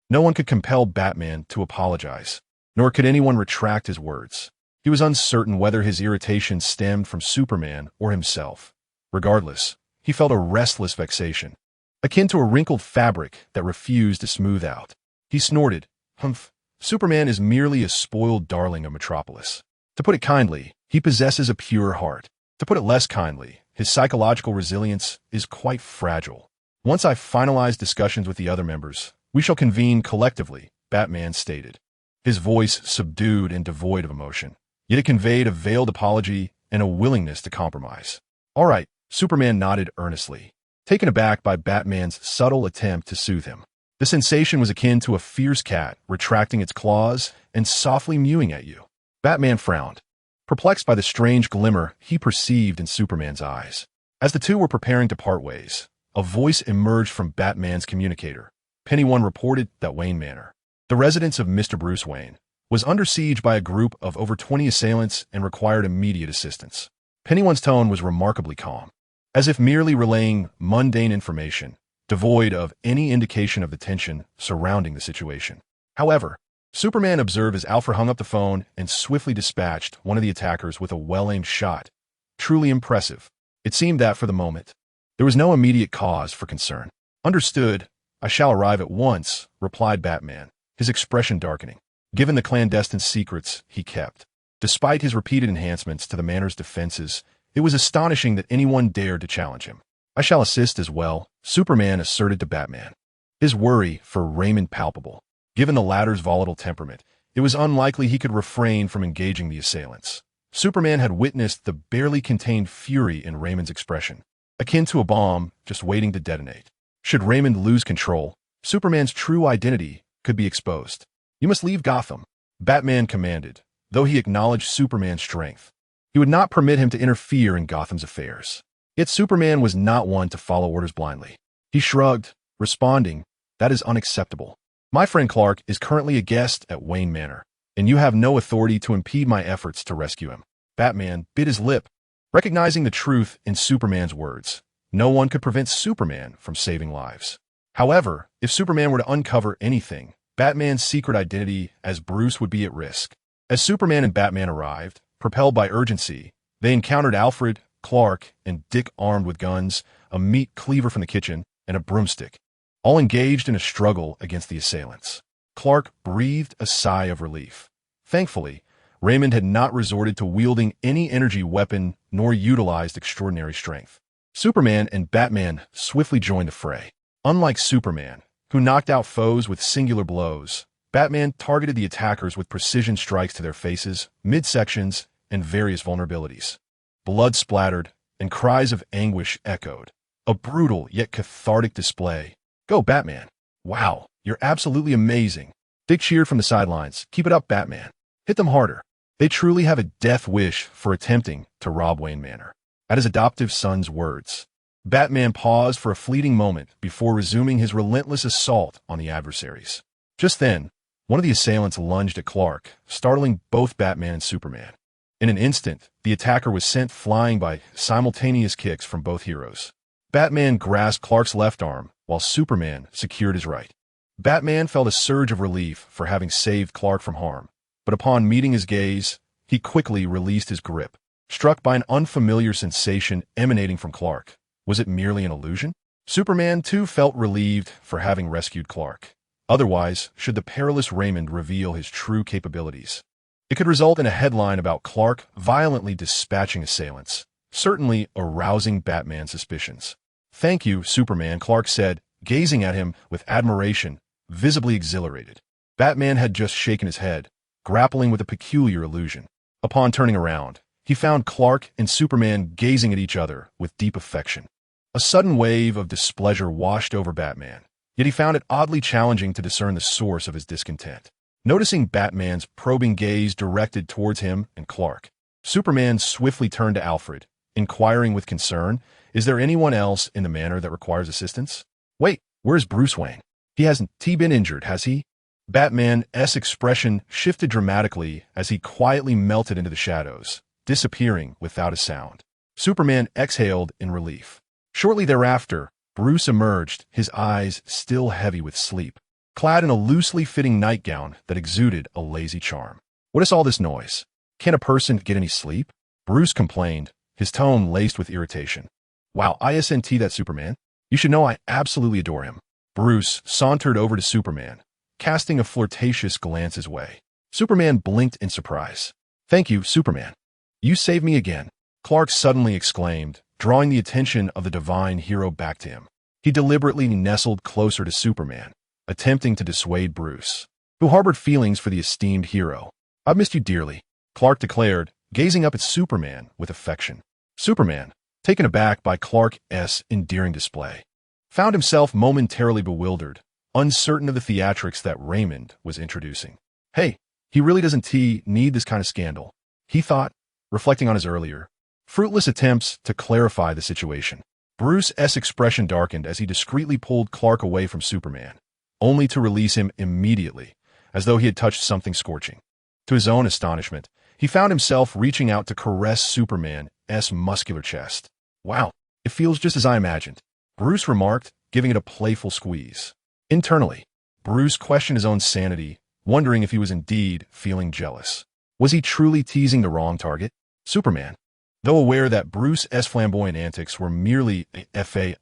No one could compel Batman to apologize, nor could anyone retract his words. He was uncertain whether his irritation stemmed from Superman or himself. Regardless, he felt a restless vexation, akin to a wrinkled fabric that refused to smooth out. He snorted, "Humph, Superman is merely a spoiled darling of Metropolis. To put it kindly, he possesses a pure heart. To put it less kindly, his psychological resilience is quite fragile. Once I finalize discussions with the other members, we shall convene collectively," Batman stated, his voice subdued and devoid of emotion. Yet it conveyed a veiled apology and a willingness to compromise. "All right," Superman nodded earnestly, taken aback by Batman's subtle attempt to soothe him. The sensation was akin to a fierce cat retracting its claws and softly mewing at you. Batman frowned, perplexed by the strange glimmer he perceived in Superman's eyes. As the two were preparing to part ways, a voice emerged from Batman's communicator. Penny-One reported that Wayne Manor, the residence of Mr. Bruce Wayne, was under siege by a group of over 20 assailants and required immediate assistance. Penny-One's tone was remarkably calm, as if merely relaying mundane information, devoid of any indication of the tension surrounding the situation. However, Superman observed as Alfred hung up the phone and swiftly dispatched one of the attackers with a well-aimed shot. Truly impressive. It seemed that, for the moment, there was no immediate cause for concern. "Understood. I shall arrive at once," replied Batman, his expression darkening, given the clandestine secrets he kept. Despite his repeated enhancements to the Manor's defenses, it was astonishing that anyone dared to challenge him. "I shall assist as well," Superman asserted to Batman, his worry for Raymond palpable. Given the latter's volatile temperament, it was unlikely he could refrain from engaging the assailants. Superman had witnessed the barely contained fury in Raymond's expression, akin to a bomb just waiting to detonate. Should Raymond lose control, Superman's true identity could be exposed. "You must leave Gotham," Batman commanded, though he acknowledged Superman's strength. He would not permit him to interfere in Gotham's affairs. Yet Superman was not one to follow orders blindly. He shrugged, responding, "That is unacceptable. My friend Clark is currently a guest at Wayne Manor, and you have no authority to impede my efforts to rescue him." Batman bit his lip, recognizing the truth in Superman's words. No one could prevent Superman from saving lives. However, if Superman were to uncover anything, Batman's secret identity as Bruce would be at risk. As Superman and Batman arrived, propelled by urgency, they encountered Alfred, Clark, and Dick armed with guns, a meat cleaver from the kitchen, and a broomstick, all engaged in a struggle against the assailants. Clark breathed a sigh of relief. Thankfully, Raymond had not resorted to wielding any energy weapon nor utilized extraordinary strength. Superman and Batman swiftly joined the fray. Unlike Superman, who knocked out foes with singular blows, Batman targeted the attackers with precision strikes to their faces, midsections, and various vulnerabilities. Blood splattered, and cries of anguish echoed. A brutal yet cathartic display. Go, Batman. Wow, you're absolutely amazing. Dick cheered from the sidelines. Keep it up, Batman. Hit them harder. They truly have a death wish for attempting to rob Wayne Manor. At his adoptive son's words, Batman paused for a fleeting moment before resuming his relentless assault on the adversaries. Just then, one of the assailants lunged at Clark, startling both Batman and Superman. In an instant, the attacker was sent flying by simultaneous kicks from both heroes. Batman grasped Clark's left arm, while Superman secured his right. Batman felt a surge of relief for having saved Clark from harm, but upon meeting his gaze, he quickly released his grip, struck by an unfamiliar sensation emanating from Clark. Was it merely an illusion? Superman, too, felt relieved for having rescued Clark. Otherwise, should the perilous Raymond reveal his true capabilities, it could result in a headline about Clark violently dispatching assailants, certainly arousing Batman's suspicions. Thank you, Superman, Clark said, gazing at him with admiration, visibly exhilarated. Batman had just shaken his head, grappling with a peculiar illusion. Upon turning around, he found Clark and Superman gazing at each other with deep affection. A sudden wave of displeasure washed over Batman, yet he found it oddly challenging to discern the source of his discontent. Noticing Batman's probing gaze directed towards him and Clark, Superman swiftly turned to Alfred, inquiring with concern, "Is there anyone else in the manor that requires assistance? Wait, where's Bruce Wayne? He hasn't been injured, has he?" Batman's expression shifted dramatically as he quietly melted into the shadows, disappearing without a sound. Superman exhaled in relief. Shortly thereafter, Bruce emerged, his eyes still heavy with sleep, clad in a loosely fitting nightgown that exuded a lazy charm. "What is all this noise? Can't a person get any sleep?" Bruce complained, his tone laced with irritation. "Wow, isn't that Superman? You should know I absolutely adore him." Bruce sauntered over to Superman, casting a flirtatious glance his way. Superman blinked in surprise. "Thank you, Superman. You saved me again," Clark suddenly exclaimed, drawing the attention of the divine hero back to him. He deliberately nestled closer to Superman, attempting to dissuade Bruce, who harbored feelings for the esteemed hero. "I've missed you dearly," Clark declared, gazing up at Superman with affection. Superman, taken aback by Clark's endearing display, found himself momentarily bewildered, uncertain of the theatrics that Raymond was introducing. Hey, he really doesn't need this kind of scandal, he thought, reflecting on his earlier, fruitless attempts to clarify the situation. Bruce's expression darkened as he discreetly pulled Clark away from Superman, only to release him immediately, as though he had touched something scorching. To his own astonishment, he found himself reaching out to caress Superman's muscular chest. "Wow, it feels just as I imagined," Bruce remarked, giving it a playful squeeze. Internally, Bruce questioned his own sanity, wondering if he was indeed feeling jealous. Was he truly teasing the wrong target? Superman, though aware that Bruce's flamboyant antics were merely a fade,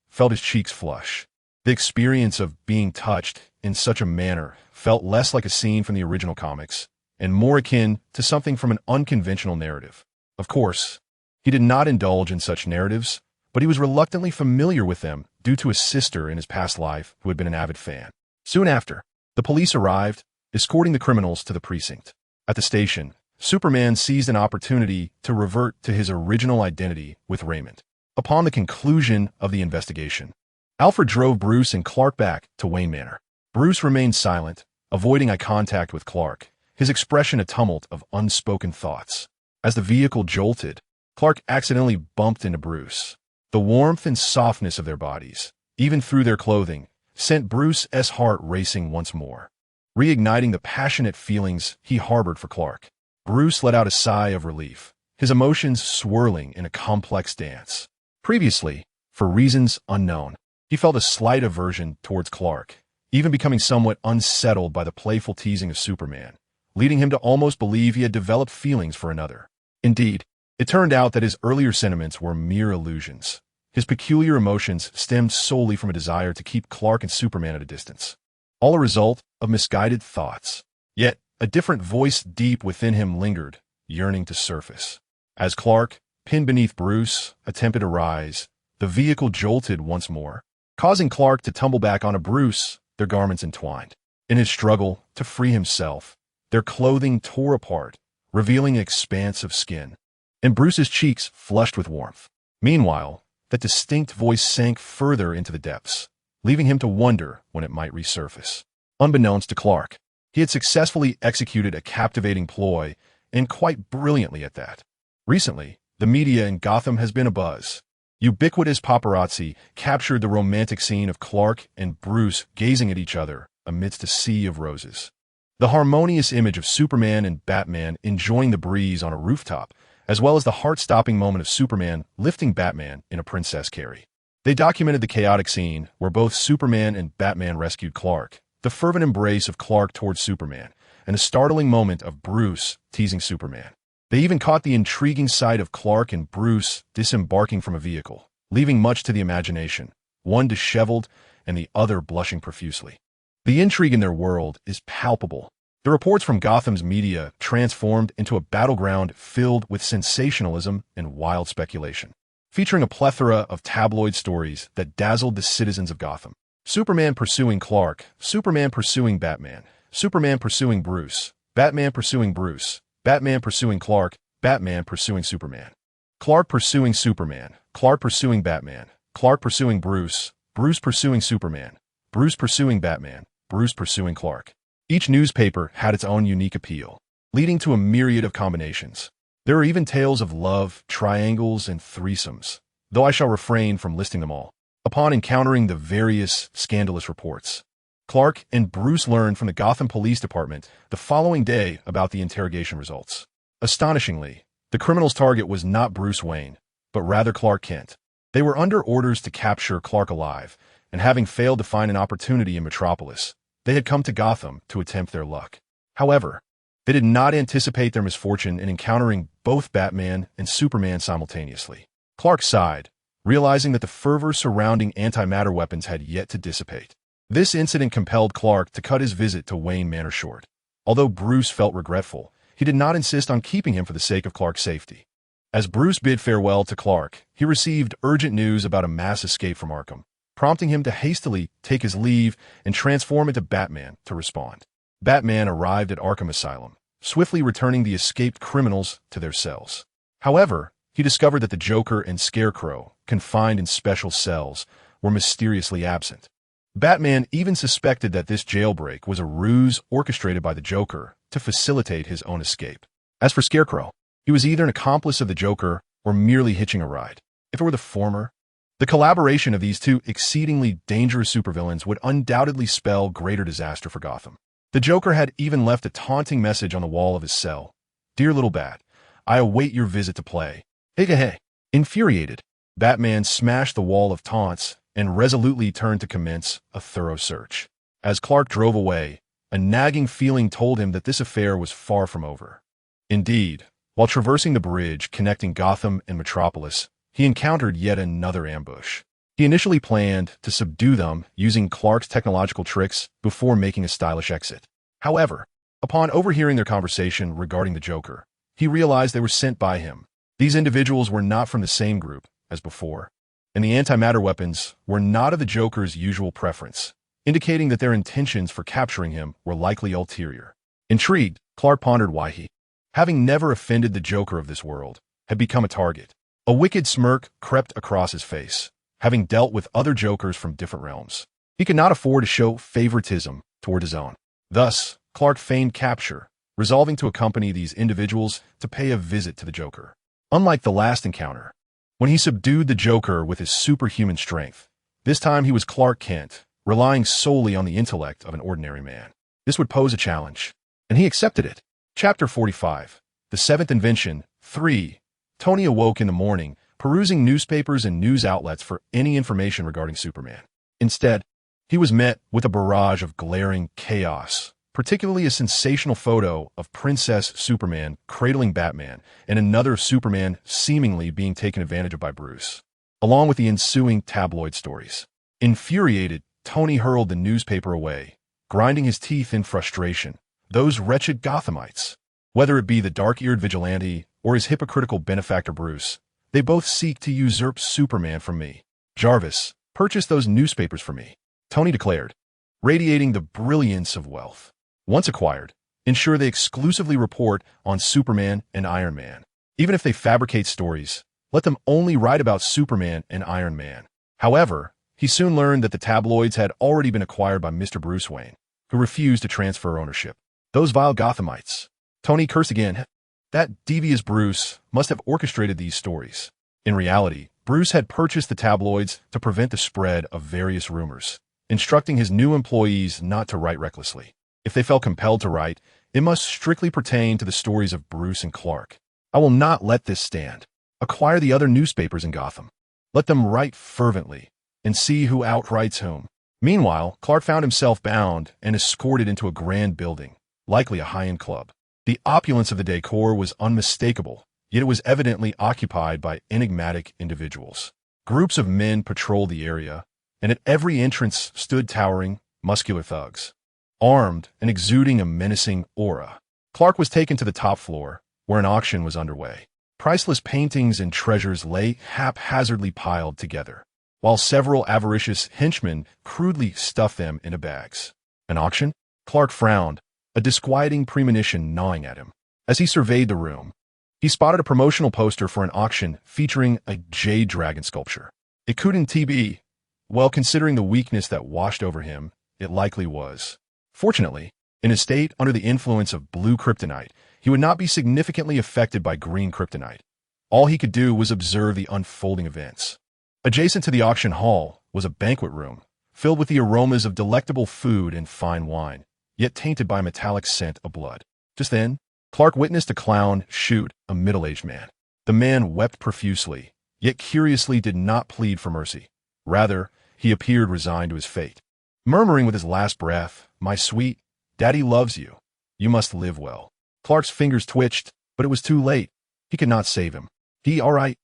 felt his cheeks flush. The experience of being touched in such a manner felt less like a scene from the original comics and more akin to something from an unconventional narrative. Of course, he did not indulge in such narratives, but he was reluctantly familiar with them due to a sister in his past life who had been an avid fan. Soon after, the police arrived, escorting the criminals to the precinct. At the station, Superman seized an opportunity to revert to his original identity with Raymond. Upon the conclusion of the investigation, Alfred drove Bruce and Clark back to Wayne Manor. Bruce remained silent, avoiding eye contact with Clark, his expression a tumult of unspoken thoughts. As the vehicle jolted, Clark accidentally bumped into Bruce. The warmth and softness of their bodies, even through their clothing, sent Bruce's heart racing once more, reigniting the passionate feelings he harbored for Clark. Bruce let out a sigh of relief, his emotions swirling in a complex dance. Previously, for reasons unknown, he felt a slight aversion towards Clark, even becoming somewhat unsettled by the playful teasing of Superman, leading him to almost believe he had developed feelings for another. Indeed, it turned out that his earlier sentiments were mere illusions. His peculiar emotions stemmed solely from a desire to keep Clark and Superman at a distance, all a result of misguided thoughts. Yet, a different voice deep within him lingered, yearning to surface. As Clark, pinned beneath Bruce, attempted to rise, the vehicle jolted once more, causing Clark to tumble back onto Bruce, their garments entwined. In his struggle to free himself, their clothing tore apart, revealing an expanse of skin, and Bruce's cheeks flushed with warmth. Meanwhile, that distinct voice sank further into the depths, leaving him to wonder when it might resurface. Unbeknownst to Clark, he had successfully executed a captivating ploy, and quite brilliantly at that. Recently, the media in Gotham has been abuzz. Ubiquitous paparazzi captured the romantic scene of Clark and Bruce gazing at each other amidst a sea of roses. The harmonious image of Superman and Batman enjoying the breeze on a rooftop, as well as the heart-stopping moment of Superman lifting Batman in a princess carry. They documented the chaotic scene where both Superman and Batman rescued Clark, the fervent embrace of Clark towards Superman, and the startling moment of Bruce teasing Superman. They even caught the intriguing sight of Clark and Bruce disembarking from a vehicle, leaving much to the imagination, one disheveled and the other blushing profusely. The intrigue in their world is palpable. The reports from Gotham's media transformed into a battleground filled with sensationalism and wild speculation, featuring a plethora of tabloid stories that dazzled the citizens of Gotham. Superman pursuing Clark, Superman pursuing Batman, Superman pursuing Bruce, Batman pursuing Bruce, Batman pursuing Clark, Batman pursuing Superman, Clark pursuing Superman, Clark pursuing Batman, Clark pursuing Bruce, Bruce pursuing Superman, Bruce pursuing Batman, Bruce pursuing Clark. Each newspaper had its own unique appeal, leading to a myriad of combinations. There are even tales of love, triangles, and threesomes, though I shall refrain from listing them all. Upon encountering the various scandalous reports, Clark and Bruce learned from the Gotham Police Department the following day about the interrogation results. Astonishingly, the criminal's target was not Bruce Wayne, but rather Clark Kent. They were under orders to capture Clark alive, and having failed to find an opportunity in Metropolis, they had come to Gotham to attempt their luck. However, they did not anticipate their misfortune in encountering both Batman and Superman simultaneously. Clark sighed, realizing that the fervor surrounding antimatter weapons had yet to dissipate. This incident compelled Clark to cut his visit to Wayne Manor short. Although Bruce felt regretful, he did not insist on keeping him for the sake of Clark's safety. As Bruce bid farewell to Clark, he received urgent news about a mass escape from Arkham, prompting him to hastily take his leave and transform into Batman to respond. Batman arrived at Arkham Asylum, swiftly returning the escaped criminals to their cells. However, he discovered that the Joker and Scarecrow, confined in special cells, were mysteriously absent. Batman even suspected that this jailbreak was a ruse orchestrated by the Joker to facilitate his own escape. As for Scarecrow, he was either an accomplice of the Joker or merely hitching a ride. If it were the former, the collaboration of these two exceedingly dangerous supervillains would undoubtedly spell greater disaster for Gotham. The Joker had even left a taunting message on the wall of his cell. "Dear little Bat, I await your visit to play. Hey, hey, hey." Infuriated, Batman smashed the wall of taunts and resolutely turned to commence a thorough search. As Clark drove away, a nagging feeling told him that this affair was far from over. Indeed, while traversing the bridge connecting Gotham and Metropolis, he encountered yet another ambush. He initially planned to subdue them using Clark's technological tricks before making a stylish exit. However, upon overhearing their conversation regarding the Joker, he realized they were sent by him. These individuals were not from the same group as before, and the antimatter weapons were not of the Joker's usual preference, indicating that their intentions for capturing him were likely ulterior. Intrigued, Clark pondered why he, having never offended the Joker of this world, had become a target. A wicked smirk crept across his face, having dealt with other Jokers from different realms. He could not afford to show favoritism toward his own. Thus, Clark feigned capture, resolving to accompany these individuals to pay a visit to the Joker. Unlike the last encounter, when he subdued the Joker with his superhuman strength, this time he was Clark Kent, relying solely on the intellect of an ordinary man. This would pose a challenge, and he accepted it. Chapter 45. The Seventh Invention, 3. Tony awoke in the morning, perusing newspapers and news outlets for any information regarding Superman. Instead, he was met with a barrage of glaring chaos, particularly a sensational photo of Princess Superman cradling Batman and another Superman seemingly being taken advantage of by Bruce, along with the ensuing tabloid stories. Infuriated, Tony hurled the newspaper away, grinding his teeth in frustration. Those wretched Gothamites, whether it be the dark-eared vigilante or his hypocritical benefactor Bruce, they both seek to usurp Superman from me. Jarvis, purchase those newspapers for me, Tony declared, radiating the brilliance of wealth. Once acquired, ensure they exclusively report on Superman and Iron Man. Even if they fabricate stories, let them only write about Superman and Iron Man. However, he soon learned that the tabloids had already been acquired by Mr. Bruce Wayne, who refused to transfer ownership. Those vile Gothamites. Tony cursed again. That devious Bruce must have orchestrated these stories. In reality, Bruce had purchased the tabloids to prevent the spread of various rumors, instructing his new employees not to write recklessly. If they felt compelled to write, it must strictly pertain to the stories of Bruce and Clark. I will not let this stand. Acquire the other newspapers in Gotham. Let them write fervently, and see who outwrites whom. Meanwhile, Clark found himself bound and escorted into a grand building, likely a high-end club. The opulence of the decor was unmistakable, yet it was evidently occupied by enigmatic individuals. Groups of men patrolled the area, and at every entrance stood towering, muscular thugs, armed and exuding a menacing aura. Clark was taken to the top floor, where an auction was underway. Priceless paintings and treasures lay haphazardly piled together, while several avaricious henchmen crudely stuffed them into bags. An auction? Clark frowned, a disquieting premonition gnawing at him. As he surveyed the room, he spotted a promotional poster for an auction featuring a jade dragon sculpture. It couldn't be. Well, considering the weakness that washed over him, it likely was. Fortunately, in a state under the influence of blue kryptonite, he would not be significantly affected by green kryptonite. All he could do was observe the unfolding events. Adjacent to the auction hall was a banquet room, filled with the aromas of delectable food and fine wine, yet tainted by a metallic scent of blood. Just then, Clark witnessed a clown shoot a middle-aged man. The man wept profusely, yet curiously did not plead for mercy. Rather, he appeared resigned to his fate. Murmuring with his last breath, "My sweet, Daddy loves you. You must live well." Clark's fingers twitched, but it was too late. He could not save him. All right.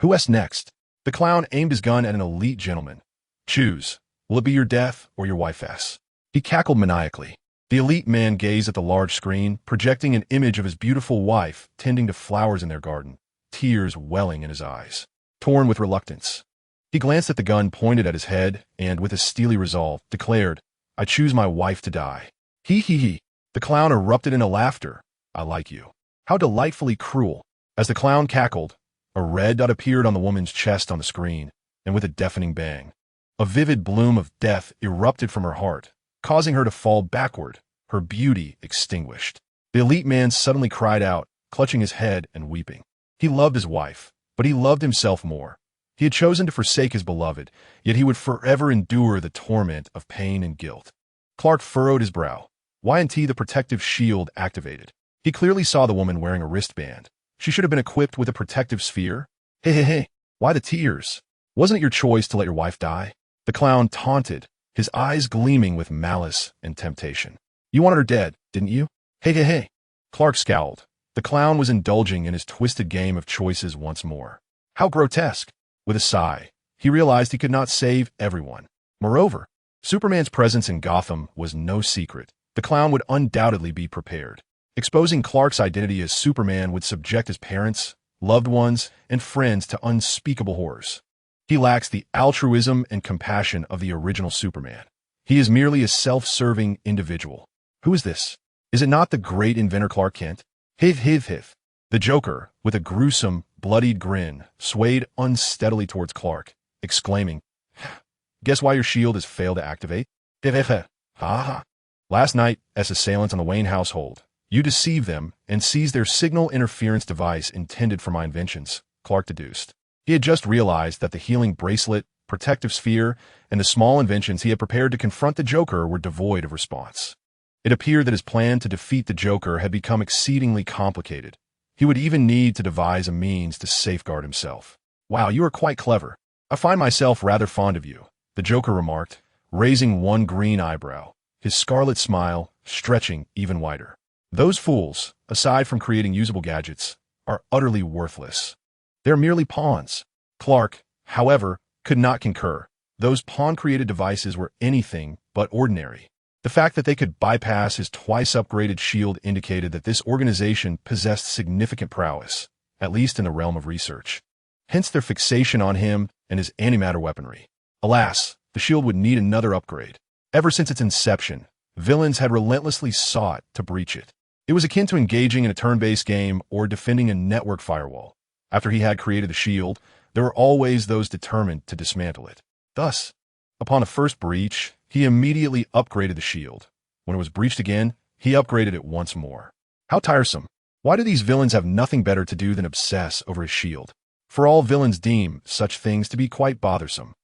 Who is next? The clown aimed his gun at an elite gentleman. Choose. Will it be your death or your wife's? He cackled maniacally. The elite man gazed at the large screen, projecting an image of his beautiful wife tending to flowers in their garden, tears welling in his eyes. Torn with reluctance, he glanced at the gun pointed at his head and, with a steely resolve, declared, "I choose my wife to die." He. The clown erupted into laughter. "I like you." How delightfully cruel. As the clown cackled, a red dot appeared on the woman's chest on the screen, and with a deafening bang, a vivid bloom of death erupted from her heart, causing her to fall backward, her beauty extinguished. The elite man suddenly cried out, clutching his head and weeping. He loved his wife, but he loved himself more. He had chosen to forsake his beloved, yet he would forever endure the torment of pain and guilt. Clark furrowed his brow. Y&T the protective shield activated. He clearly saw the woman wearing a wristband. She should have been equipped with a protective sphere. Hey, why the tears? Wasn't it your choice to let your wife die? The clown taunted, his eyes gleaming with malice and temptation. You wanted her dead, didn't you? Hey. Clark scowled. The clown was indulging in his twisted game of choices once more. How grotesque. With a sigh, he realized he could not save everyone. Moreover, Superman's presence in Gotham was no secret. The clown would undoubtedly be prepared. Exposing Clark's identity as Superman would subject his parents, loved ones, and friends to unspeakable horrors. He lacks the altruism and compassion of the original Superman. He is merely a self-serving individual. Who is this? Is it not the great inventor Clark Kent? Hiv. The Joker, with a gruesome, bloodied grin, swayed unsteadily towards Clark, exclaiming, "Guess why your shield has failed to activate? Ha. Last night, as assailants on the Wayne household, you deceived them and seized their signal interference device intended for my inventions," Clark deduced. He had just realized that the healing bracelet, protective sphere, and the small inventions he had prepared to confront the Joker were devoid of response. It appeared that his plan to defeat the Joker had become exceedingly complicated. He would even need to devise a means to safeguard himself. "Wow, you are quite clever. I find myself rather fond of you," the Joker remarked, raising one green eyebrow, his scarlet smile stretching even wider. "Those fools, aside from creating usable gadgets, are utterly worthless. They're merely pawns." Clark, however, could not concur. Those pawn-created devices were anything but ordinary. The fact that they could bypass his twice-upgraded shield indicated that this organization possessed significant prowess, at least in the realm of research. Hence their fixation on him and his antimatter weaponry. Alas, the shield would need another upgrade. Ever since its inception, villains had relentlessly sought to breach it. It was akin to engaging in a turn-based game or defending a network firewall. After he had created the shield, there were always those determined to dismantle it. Thus, upon a first breach, he immediately upgraded the shield. When it was breached again, he upgraded it once more. How tiresome. Why do these villains have nothing better to do than obsess over his shield? For all villains deem such things to be quite bothersome.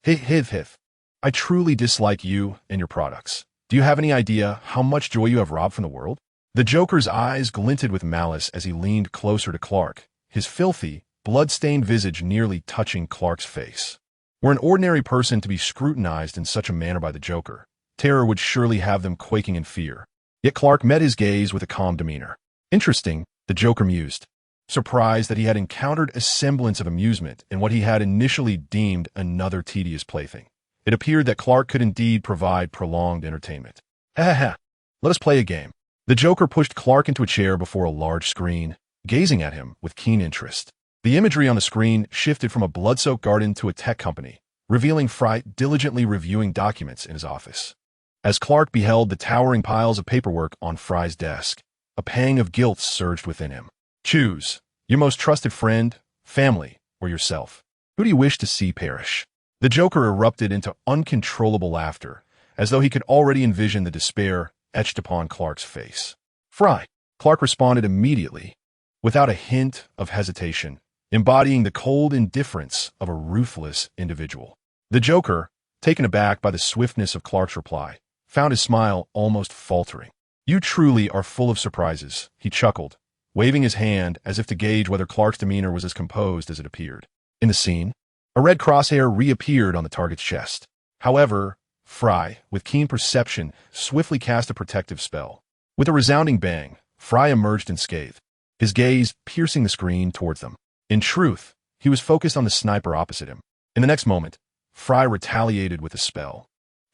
Hith. I truly dislike you and your products. Do you have any idea how much joy you have robbed from the world? The Joker's eyes glinted with malice as he leaned closer to Clark, his filthy, blood-stained visage nearly touching Clark's face. Were an ordinary person to be scrutinized in such a manner by the Joker, terror would surely have them quaking in fear. Yet Clark met his gaze with a calm demeanor. Interesting, the Joker mused, surprised that he had encountered a semblance of amusement in what he had initially deemed another tedious plaything. It appeared that Clark could indeed provide prolonged entertainment. Let us play a game. The Joker pushed Clark into a chair before a large screen, gazing at him with keen interest. The imagery on the screen shifted from a blood-soaked garden to a tech company, revealing Fry diligently reviewing documents in his office. As Clark beheld the towering piles of paperwork on Fry's desk, a pang of guilt surged within him. Choose your most trusted friend, family, or yourself. Who do you wish to see perish? The Joker erupted into uncontrollable laughter, as though he could already envision the despair etched upon Clark's face. Fry, Clark responded immediately, without a hint of hesitation, embodying the cold indifference of a ruthless individual. The Joker, taken aback by the swiftness of Clark's reply, found his smile almost faltering. You truly are full of surprises, he chuckled, waving his hand as if to gauge whether Clark's demeanor was as composed as it appeared. In the scene, a red crosshair reappeared on the target's chest. However, Fry, with keen perception, swiftly cast a protective spell. With a resounding bang, Fry emerged unscathed, his gaze piercing the screen towards them. In truth, he was focused on the sniper opposite him. In the next moment, Fry retaliated with a spell,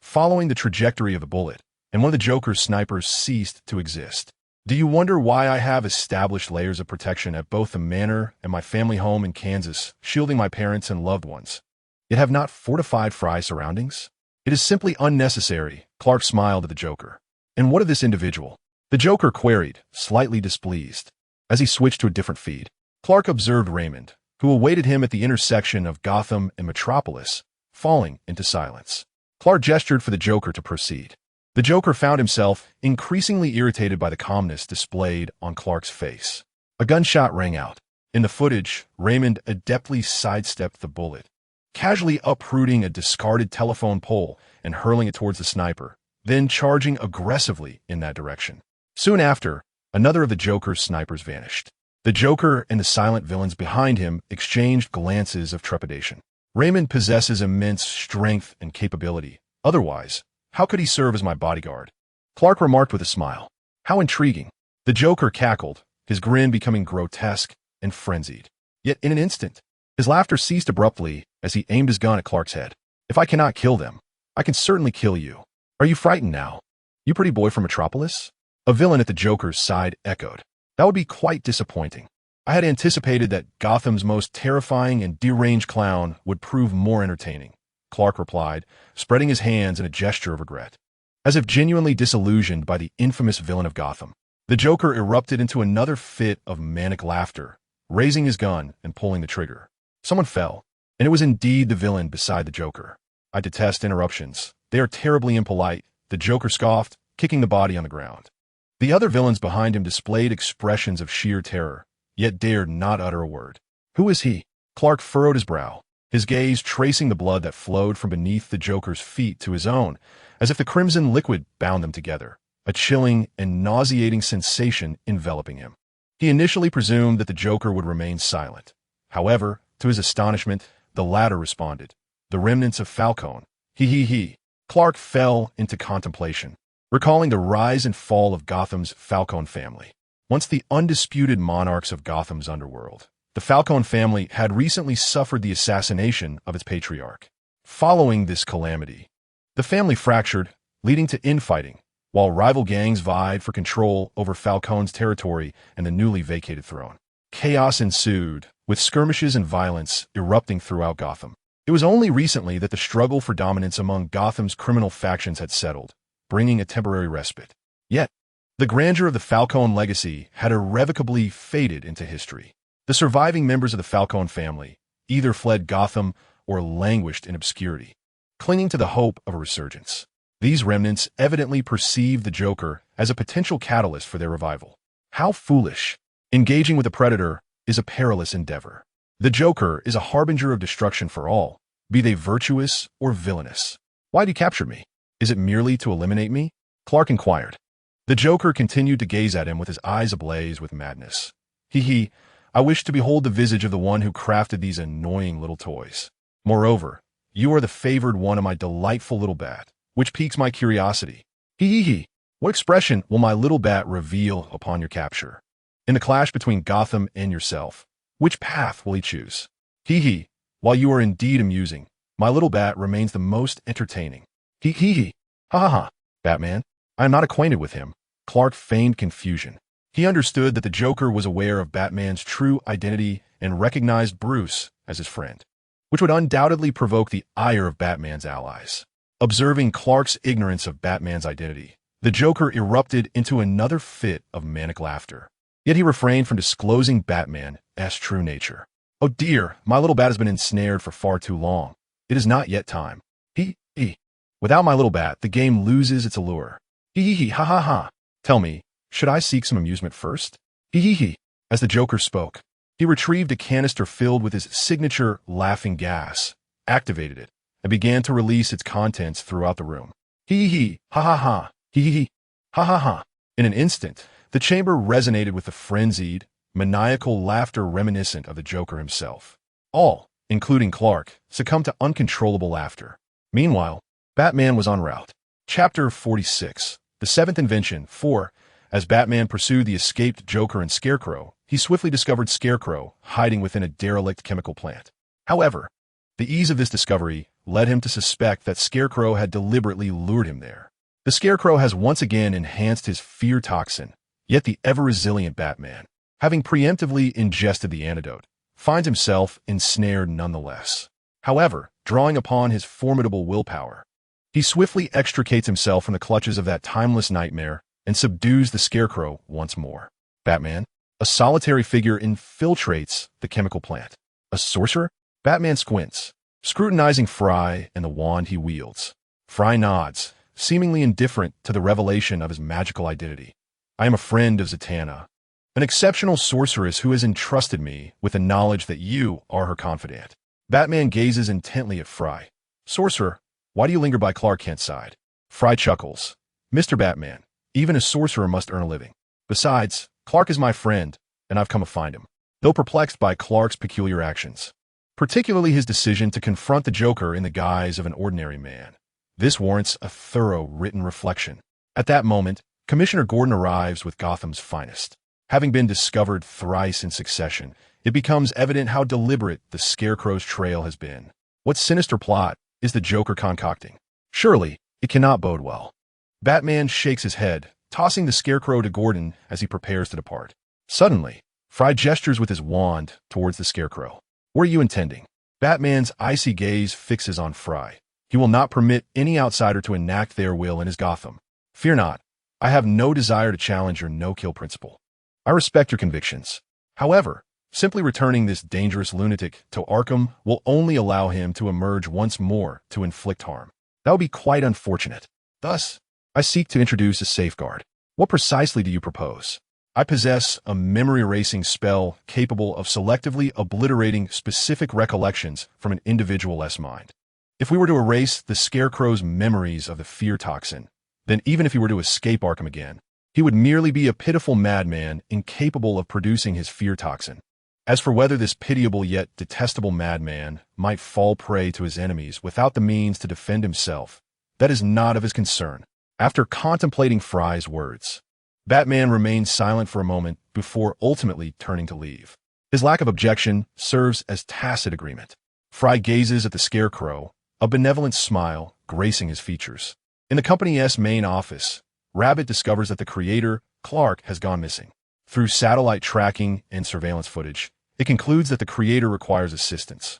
following the trajectory of the bullet, and one of the Joker's snipers ceased to exist. Do you wonder why I have established layers of protection at both the manor and my family home in Kansas, shielding my parents and loved ones, yet have not fortified Fry's surroundings? It is simply unnecessary, Clark smiled at the Joker. And what of this individual? The Joker queried, slightly displeased. As he switched to a different feed, Clark observed Raymond, who awaited him at the intersection of Gotham and Metropolis, falling into silence. Clark gestured for the Joker to proceed. The Joker found himself increasingly irritated by the calmness displayed on Clark's face. A gunshot rang out. In the footage, Raymond adeptly sidestepped the bullet, casually uprooting a discarded telephone pole and hurling it towards the sniper, then charging aggressively in that direction. Soon after, another of the Joker's snipers vanished. The Joker and the silent villains behind him exchanged glances of trepidation. Raymond possesses immense strength and capability. Otherwise, how could he serve as my bodyguard? Clark remarked with a smile. How intriguing. The Joker cackled, his grin becoming grotesque and frenzied. Yet in an instant, his laughter ceased abruptly as he aimed his gun at Clark's head. If I cannot kill them, I can certainly kill you. Are you frightened now? You pretty boy from Metropolis? A villain at the Joker's side echoed. That would be quite disappointing. I had anticipated that Gotham's most terrifying and deranged clown would prove more entertaining, Clark replied, spreading his hands in a gesture of regret. As if genuinely disillusioned by the infamous villain of Gotham, the Joker erupted into another fit of manic laughter, raising his gun and pulling the trigger. Someone fell, and it was indeed the villain beside the Joker. I detest interruptions. They are terribly impolite, the Joker scoffed, kicking the body on the ground. The other villains behind him displayed expressions of sheer terror, yet dared not utter a word. Who is he? Clark furrowed his brow, his gaze tracing the blood that flowed from beneath the Joker's feet to his own, as if the crimson liquid bound them together, a chilling and nauseating sensation enveloping him. He initially presumed that the Joker would remain silent. However, to his astonishment, the latter responded. The remnants of Falcone. He. Clark fell into contemplation, recalling the rise and fall of Gotham's Falcone family. Once the undisputed monarchs of Gotham's underworld, the Falcone family had recently suffered the assassination of its patriarch. Following this calamity, the family fractured, leading to infighting, while rival gangs vied for control over Falcone's territory and the newly vacated throne. Chaos ensued, with skirmishes and violence erupting throughout Gotham. It was only recently that the struggle for dominance among Gotham's criminal factions had settled, bringing a temporary respite. Yet, the grandeur of the Falcone legacy had irrevocably faded into history. The surviving members of the Falcone family either fled Gotham or languished in obscurity, clinging to the hope of a resurgence. These remnants evidently perceived the Joker as a potential catalyst for their revival. How foolish! Engaging with a predator is a perilous endeavor. The Joker is a harbinger of destruction for all, be they virtuous or villainous. Why'd you capture me? Is it merely to eliminate me? Clark inquired. The Joker continued to gaze at him with his eyes ablaze with madness. He, I wish to behold the visage of the one who crafted these annoying little toys. Moreover, you are the favored one of my delightful little bat, which piques my curiosity. What expression will my little bat reveal upon your capture? In the clash between Gotham and yourself, which path will he choose? While you are indeed amusing, my little bat remains the most entertaining. Ha. Batman, I am not acquainted with him. Clark feigned confusion. He understood that the Joker was aware of Batman's true identity and recognized Bruce as his friend, which would undoubtedly provoke the ire of Batman's allies. Observing Clark's ignorance of Batman's identity, the Joker erupted into another fit of manic laughter. Yet he refrained from disclosing Batman's true nature. Oh dear, my little bat has been ensnared for far too long. It is not yet time. Without my little bat, the game loses its allure. Ha. Tell me, should I seek some amusement first? As the Joker spoke, he retrieved a canister filled with his signature laughing gas, activated it, and began to release its contents throughout the room. Ha. Ha. In an instant, the chamber resonated with the frenzied, maniacal laughter reminiscent of the Joker himself. All, including Clark, succumbed to uncontrollable laughter. Meanwhile, Batman was en route. Chapter 46, The Seventh Invention, 4. As Batman pursued the escaped Joker and Scarecrow, he swiftly discovered Scarecrow hiding within a derelict chemical plant. However, the ease of this discovery led him to suspect that Scarecrow had deliberately lured him there. The Scarecrow has once again enhanced his fear toxin, yet the ever-resilient Batman, having preemptively ingested the antidote, finds himself ensnared nonetheless. However, drawing upon his formidable willpower, he swiftly extricates himself from the clutches of that timeless nightmare and subdues the Scarecrow once more. Batman, a solitary figure, infiltrates the chemical plant. A sorcerer? Batman squints, scrutinizing Fry and the wand he wields. Fry nods, seemingly indifferent to the revelation of his magical identity. I am a friend of Zatanna, an exceptional sorceress who has entrusted me with the knowledge that you are her confidant. Batman gazes intently at Fry. Sorcerer, why do you linger by Clark Kent's side? Fry chuckles. Mr. Batman, even a sorcerer must earn a living. Besides, Clark is my friend, and I've come to find him. Though perplexed by Clark's peculiar actions, particularly his decision to confront the Joker in the guise of an ordinary man, this warrants a thorough written reflection. At that moment, Commissioner Gordon arrives with Gotham's finest. Having been discovered thrice in succession, it becomes evident how deliberate the Scarecrow's trail has been. What sinister plot is the Joker concocting? Surely, it cannot bode well. Batman shakes his head, tossing the Scarecrow to Gordon as he prepares to depart. Suddenly, Fry gestures with his wand towards the Scarecrow. Where are you intending? Batman's icy gaze fixes on Fry. He will not permit any outsider to enact their will in his Gotham. Fear not. I have no desire to challenge your no-kill principle. I respect your convictions. However, simply returning this dangerous lunatic to Arkham will only allow him to emerge once more to inflict harm. That would be quite unfortunate. Thus, I seek to introduce a safeguard. What precisely do you propose? I possess a memory-erasing spell capable of selectively obliterating specific recollections from an individual's mind. If we were to erase the Scarecrow's memories of the fear toxin, then even if he were to escape Arkham again, he would merely be a pitiful madman incapable of producing his fear toxin. As for whether this pitiable yet detestable madman might fall prey to his enemies without the means to defend himself, that is not of his concern. After contemplating Fry's words, Batman remains silent for a moment before ultimately turning to leave. His lack of objection serves as tacit agreement. Fry gazes at the Scarecrow, a benevolent smile gracing his features. In the company's main office, Rabbit discovers that the creator, Clark, has gone missing. Through satellite tracking and surveillance footage, it concludes that the creator requires assistance.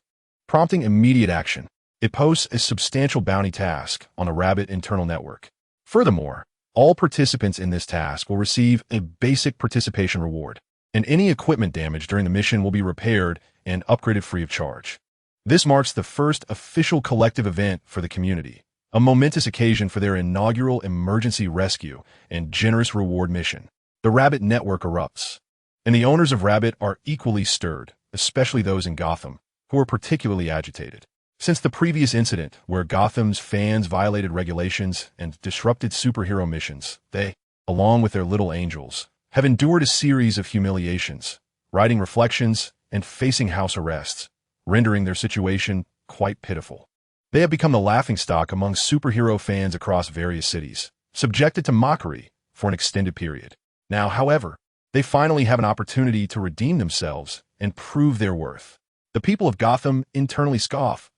prompting immediate action. It posts a substantial bounty task on the Rabbit internal network. Furthermore, all participants in this task will receive a basic participation reward, and any equipment damage during the mission will be repaired and upgraded free of charge. This marks the first official collective event for the community, a momentous occasion for their inaugural emergency rescue and generous reward mission. The Rabbit network erupts, and the owners of Rabbit are equally stirred, especially those in Gotham, who are particularly agitated. Since the previous incident where Gotham's fans violated regulations and disrupted superhero missions, they, along with their little angels, have endured a series of humiliations, writing reflections and facing house arrests, rendering their situation quite pitiful. They have become the laughingstock among superhero fans across various cities, subjected to mockery for an extended period. Now, however, they finally have an opportunity to redeem themselves and prove their worth. The people of Gotham internally scoff.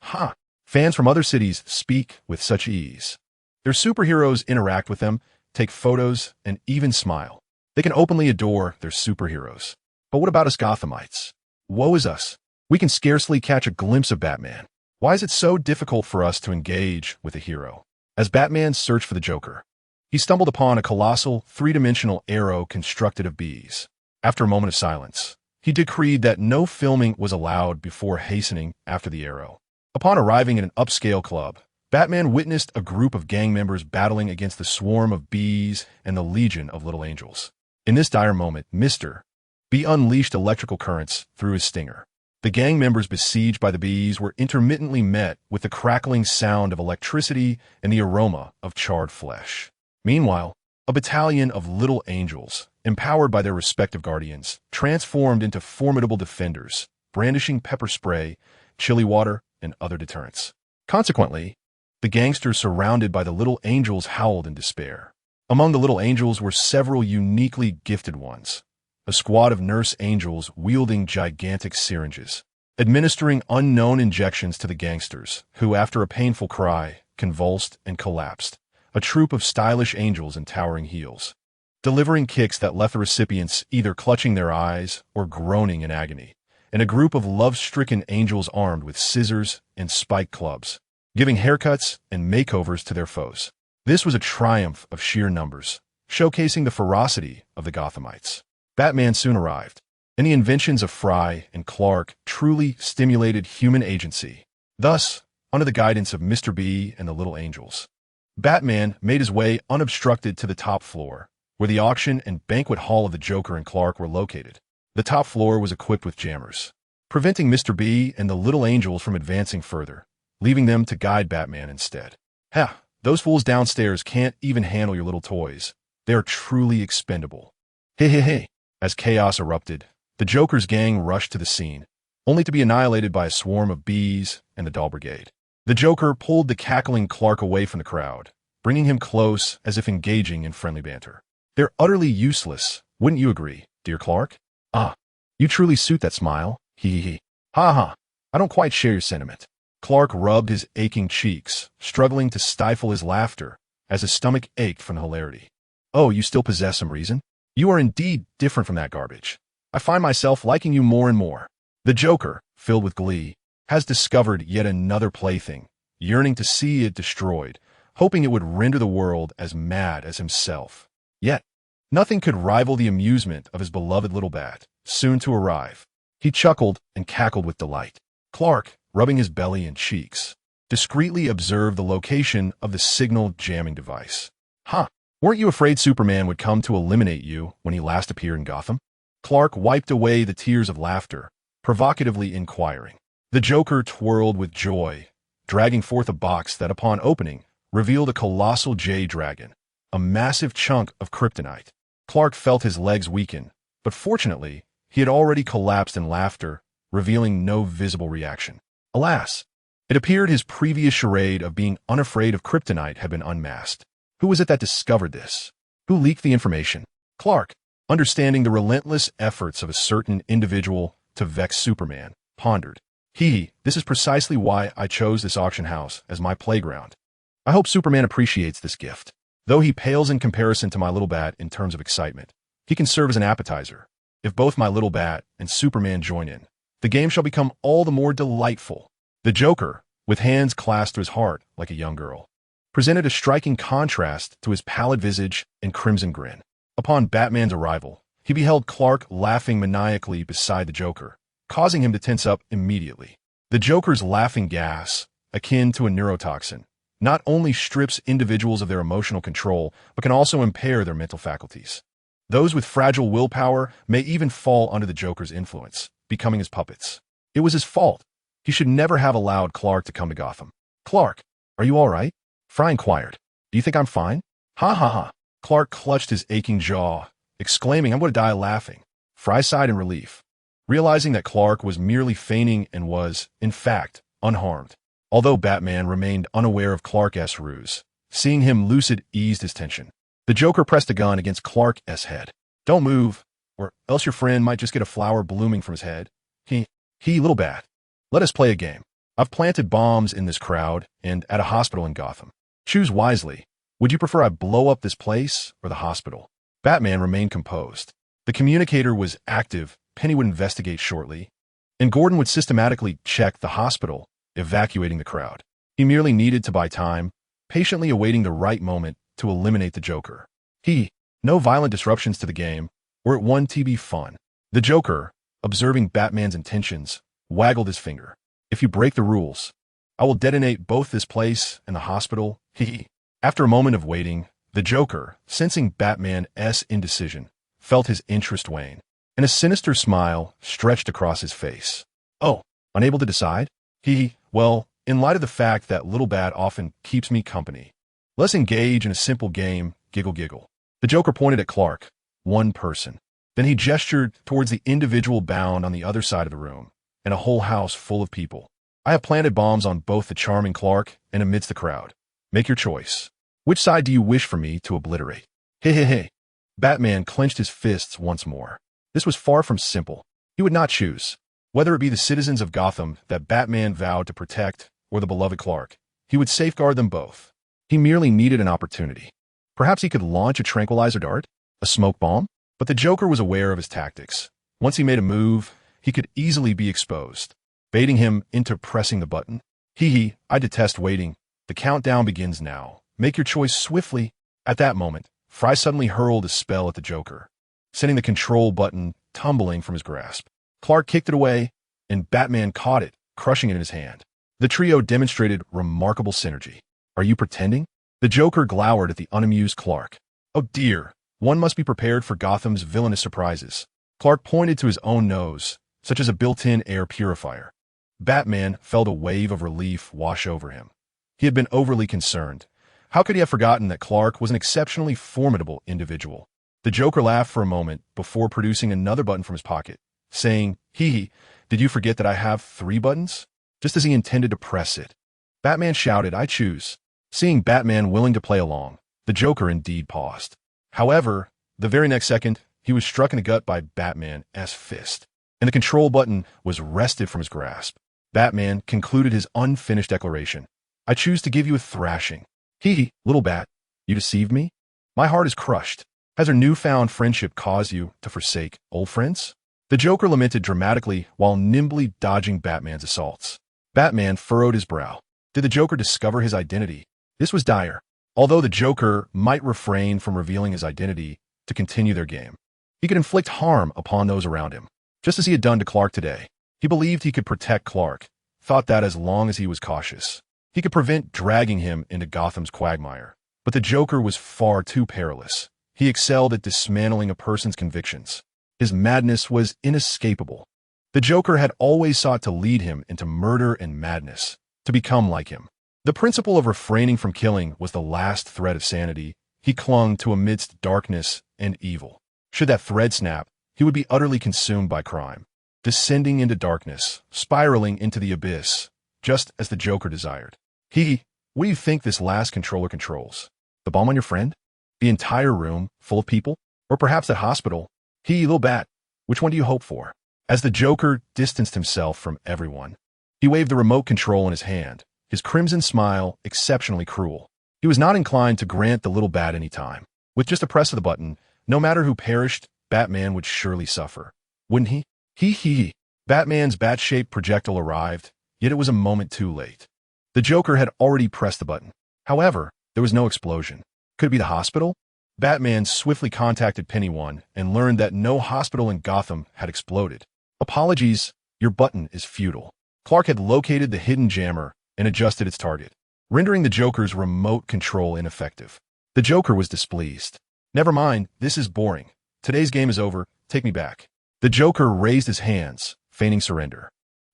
Fans from other cities speak with such ease. Their superheroes interact with them, take photos, and even smile. They can openly adore their superheroes. But what about us Gothamites? Woe is us. We can scarcely catch a glimpse of Batman. Why is it so difficult for us to engage with a hero? As Batman searched for the Joker, he stumbled upon a colossal, three-dimensional arrow constructed of bees. After a moment of silence, he decreed that no filming was allowed before hastening after the arrow. Upon arriving at an upscale club, Batman witnessed a group of gang members battling against the swarm of bees and the legion of little angels. In this dire moment, Mr. B unleashed electrical currents through his stinger. The gang members besieged by the bees were intermittently met with the crackling sound of electricity and the aroma of charred flesh. Meanwhile, a battalion of little angels, empowered by their respective guardians, transformed into formidable defenders, brandishing pepper spray, chili water, and other deterrents. Consequently, the gangsters surrounded by the little angels howled in despair. Among the little angels were several uniquely gifted ones, a squad of nurse angels wielding gigantic syringes, administering unknown injections to the gangsters, who, after a painful cry, convulsed and collapsed. A troop of stylish angels in towering heels, delivering kicks that left the recipients either clutching their eyes or groaning in agony, and a group of love-stricken angels armed with scissors and spiked clubs, giving haircuts and makeovers to their foes. This was a triumph of sheer numbers, showcasing the ferocity of the Gothamites. Batman soon arrived, and the inventions of Fry and Clark truly stimulated human agency. Thus, under the guidance of Mr. B and the Little Angels, Batman made his way unobstructed to the top floor, where the auction and banquet hall of the Joker and Clark were located. The top floor was equipped with jammers, preventing Mr. B and the Little Angels from advancing further, leaving them to guide Batman instead. Those fools downstairs can't even handle your little toys. They are truly expendable. Hey. As chaos erupted, the Joker's gang rushed to the scene, only to be annihilated by a swarm of bees and the Doll Brigade. The Joker pulled the cackling Clark away from the crowd, bringing him close as if engaging in friendly banter. They're utterly useless, wouldn't you agree, dear Clark? You truly suit that smile. Ha. I don't quite share your sentiment. Clark rubbed his aching cheeks, struggling to stifle his laughter as his stomach ached from the hilarity. Oh, you still possess some reason? You are indeed different from that garbage. I find myself liking you more and more. The Joker, filled with glee, has discovered yet another plaything, yearning to see it destroyed, hoping it would render the world as mad as himself. Yet, nothing could rival the amusement of his beloved little bat, soon to arrive. He chuckled and cackled with delight. Clark, rubbing his belly and cheeks, discreetly observed the location of the signal jamming device. Weren't you afraid Superman would come to eliminate you when he last appeared in Gotham? Clark wiped away the tears of laughter, provocatively inquiring. The Joker twirled with joy, dragging forth a box that, upon opening, revealed a colossal jade dragon, a massive chunk of kryptonite. Clark felt his legs weaken, but fortunately, he had already collapsed in laughter, revealing no visible reaction. Alas, it appeared his previous charade of being unafraid of kryptonite had been unmasked. Who was it that discovered this? Who leaked the information? Clark, understanding the relentless efforts of a certain individual to vex Superman, pondered. This is precisely why I chose this auction house as my playground. I hope Superman appreciates this gift. Though he pales in comparison to my little bat in terms of excitement, he can serve as an appetizer. If both my little bat and Superman join in, the game shall become all the more delightful. The Joker, with hands clasped to his heart like a young girl, presented a striking contrast to his pallid visage and crimson grin. Upon Batman's arrival, he beheld Clark laughing maniacally beside the Joker, causing him to tense up immediately. The Joker's laughing gas, akin to a neurotoxin, not only strips individuals of their emotional control, but can also impair their mental faculties. Those with fragile willpower may even fall under the Joker's influence, becoming his puppets. It was his fault. He should never have allowed Clark to come to Gotham. "Clark, are you all right?" Fry inquired. "Do you think I'm fine?" "Ha ha ha." Clark clutched his aching jaw, exclaiming, "I'm going to die laughing." Fry sighed in relief, realizing that Clark was merely feigning and was, in fact, unharmed. Although Batman remained unaware of Clark's ruse, seeing him lucid eased his tension. The Joker pressed a gun against Clark's head. "Don't move, or else your friend might just get a flower blooming from his head. Little bat. Let us play a game. I've planted bombs in this crowd and at a hospital in Gotham. Choose wisely. Would you prefer I blow up this place or the hospital?" Batman remained composed. The communicator was active, Penny would investigate shortly, and Gordon would systematically check the hospital, evacuating the crowd. He merely needed to buy time, patiently awaiting the right moment to eliminate the Joker. No violent disruptions to the game, or it won to be fun. The Joker, observing Batman's intentions, waggled his finger. "If you break the rules, I will detonate both this place and the hospital." After a moment of waiting, the Joker, sensing Batman's indecision, felt his interest wane, and a sinister smile stretched across his face. "Oh, unable to decide?" "Well, in light of the fact that Little Bat often keeps me company, let's engage in a simple game, giggle giggle." The Joker pointed at Clark, one person. Then he gestured towards the individual bound on the other side of the room, and a whole house full of people. "I have planted bombs on both the charming Clark and amidst the crowd. Make your choice. Which side do you wish for me to obliterate?" Batman clenched his fists once more. This was far from simple. He would not choose. Whether it be the citizens of Gotham that Batman vowed to protect or the beloved Clark, he would safeguard them both. He merely needed an opportunity. Perhaps he could launch a tranquilizer dart? A smoke bomb? But the Joker was aware of his tactics. Once he made a move, he could easily be exposed, baiting him into pressing the button. I detest waiting. The countdown begins now. Make your choice swiftly." At that moment, Fry suddenly hurled a spell at the Joker, sending the control button tumbling from his grasp. Clark kicked it away, and Batman caught it, crushing it in his hand. The trio demonstrated remarkable synergy. "Are you pretending?" The Joker glowered at the unamused Clark. "Oh dear, one must be prepared for Gotham's villainous surprises." Clark pointed to his own nose, such as a built-in air purifier. Batman felt a wave of relief wash over him. He had been overly concerned. How could he have forgotten that Clark was an exceptionally formidable individual? The Joker laughed for a moment before producing another button from his pocket, saying, "Did you forget that I have 3 buttons?" Just as he intended to press it, Batman shouted, "I choose." Seeing Batman willing to play along, the Joker indeed paused. However, the very next second, he was struck in the gut by Batman's fist, and the control button was wrested from his grasp. Batman concluded his unfinished declaration. "I choose to give you a thrashing." Little Bat, you deceived me? My heart is crushed. Has our newfound friendship caused you to forsake old friends?" The Joker lamented dramatically while nimbly dodging Batman's assaults. Batman furrowed his brow. Did the Joker discover his identity? This was dire. Although the Joker might refrain from revealing his identity to continue their game, he could inflict harm upon those around him, just as he had done to Clark today. He believed he could protect Clark, thought that as long as he was cautious, he could prevent dragging him into Gotham's quagmire. But the Joker was far too perilous. He excelled at dismantling a person's convictions. His madness was inescapable. The Joker had always sought to lead him into murder and madness, to become like him. The principle of refraining from killing was the last thread of sanity he clung to amidst darkness and evil. Should that thread snap, he would be utterly consumed by crime, descending into darkness, spiraling into the abyss, just as the Joker desired. What do you think this last controller controls? The bomb on your friend? The entire room full of people? Or perhaps that hospital? Little Bat, which one do you hope for? As the Joker distanced himself from everyone, he waved the remote control in his hand, his crimson smile exceptionally cruel. He was not inclined to grant the Little Bat any time. With just a press of the button, no matter who perished, Batman would surely suffer. Wouldn't he? Batman's bat-shaped projectile arrived, Yet it was a moment too late. The Joker had already pressed the button. However, there was no explosion. Could it be the hospital? Batman swiftly contacted Penny1 and learned that no hospital in Gotham had exploded. Apologies, your button is futile. Clark had located the hidden jammer and adjusted its target, rendering the Joker's remote control ineffective. The Joker was displeased. Never mind, this is boring. Today's game is over, take me back. The Joker raised his hands, feigning surrender.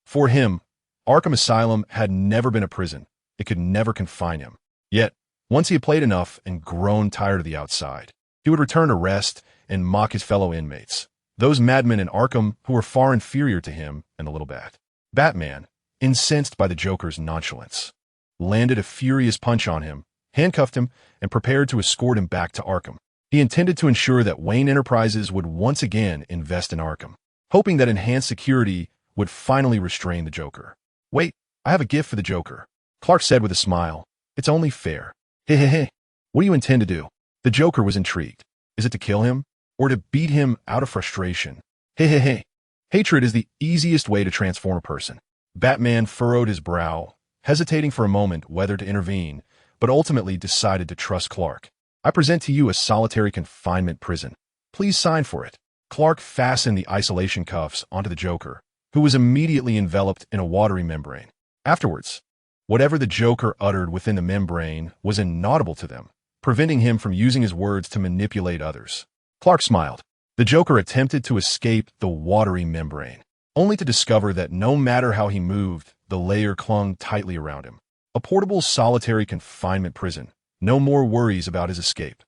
For him, Arkham Asylum had never been a prison. It could never confine him. Yet, once he had played enough and grown tired of the outside, he would return to rest and mock his fellow inmates, those madmen in Arkham who were far inferior to him and the little bat. Batman, incensed by the Joker's nonchalance, landed a furious punch on him, handcuffed him, and prepared to escort him back to Arkham. He intended to ensure that Wayne Enterprises would once again invest in Arkham, hoping that enhanced security would finally restrain the Joker. Wait, I have a gift for the Joker, Clark said with a smile. It's only fair. Hehehe. What do you intend to do? The Joker was intrigued. Is it to kill him, or to beat him out of frustration? Hehehe. Hatred is the easiest way to transform a person. Batman furrowed his brow, hesitating for a moment whether to intervene, but ultimately decided to trust Clark. I present to you a solitary confinement prison. Please sign for it. Clark fastened the isolation cuffs onto the Joker, who was immediately enveloped in a watery membrane. Afterwards, whatever the Joker uttered within the membrane was inaudible to them, preventing him from using his words to manipulate others. Clark smiled. The Joker attempted to escape the watery membrane, only to discover that no matter how he moved, the layer clung tightly around him. A portable solitary confinement prison. No more worries about his escape.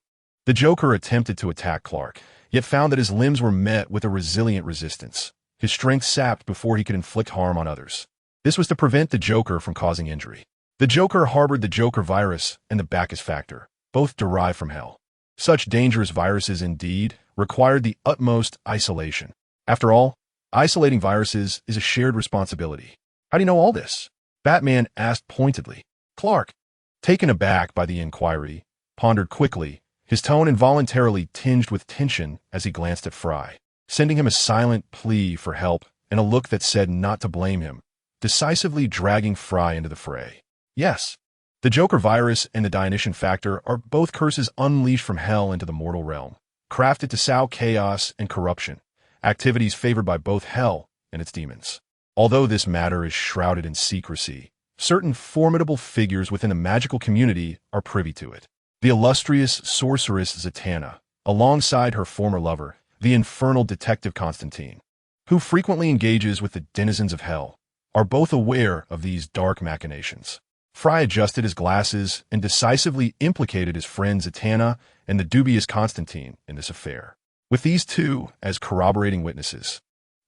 The Joker attempted to attack Clark, yet found that his limbs were met with a resilient resistance, his strength sapped before he could inflict harm on others. This was to prevent the Joker from causing injury. The Joker harbored the Joker virus and the Bacchus factor, both derived from hell. Such dangerous viruses indeed required the utmost isolation. After all, isolating viruses is a shared responsibility. How do you know all this? Batman asked pointedly. Clark, taken aback by the inquiry, pondered quickly, his tone involuntarily tinged with tension as he glanced at Fry, sending him a silent plea for help and a look that said not to blame him, decisively dragging Fry into the fray. Yes, the Joker virus and the Dionysian factor are both curses unleashed from hell into the mortal realm, crafted to sow chaos and corruption, activities favored by both hell and its demons. Although this matter is shrouded in secrecy, certain formidable figures within the magical community are privy to it. The illustrious sorceress Zatanna, alongside her former lover, the infernal detective Constantine, who frequently engages with the denizens of hell, are both aware of these dark machinations. Fry adjusted his glasses and decisively implicated his friend Zatanna and the dubious Constantine in this affair. With these two as corroborating witnesses,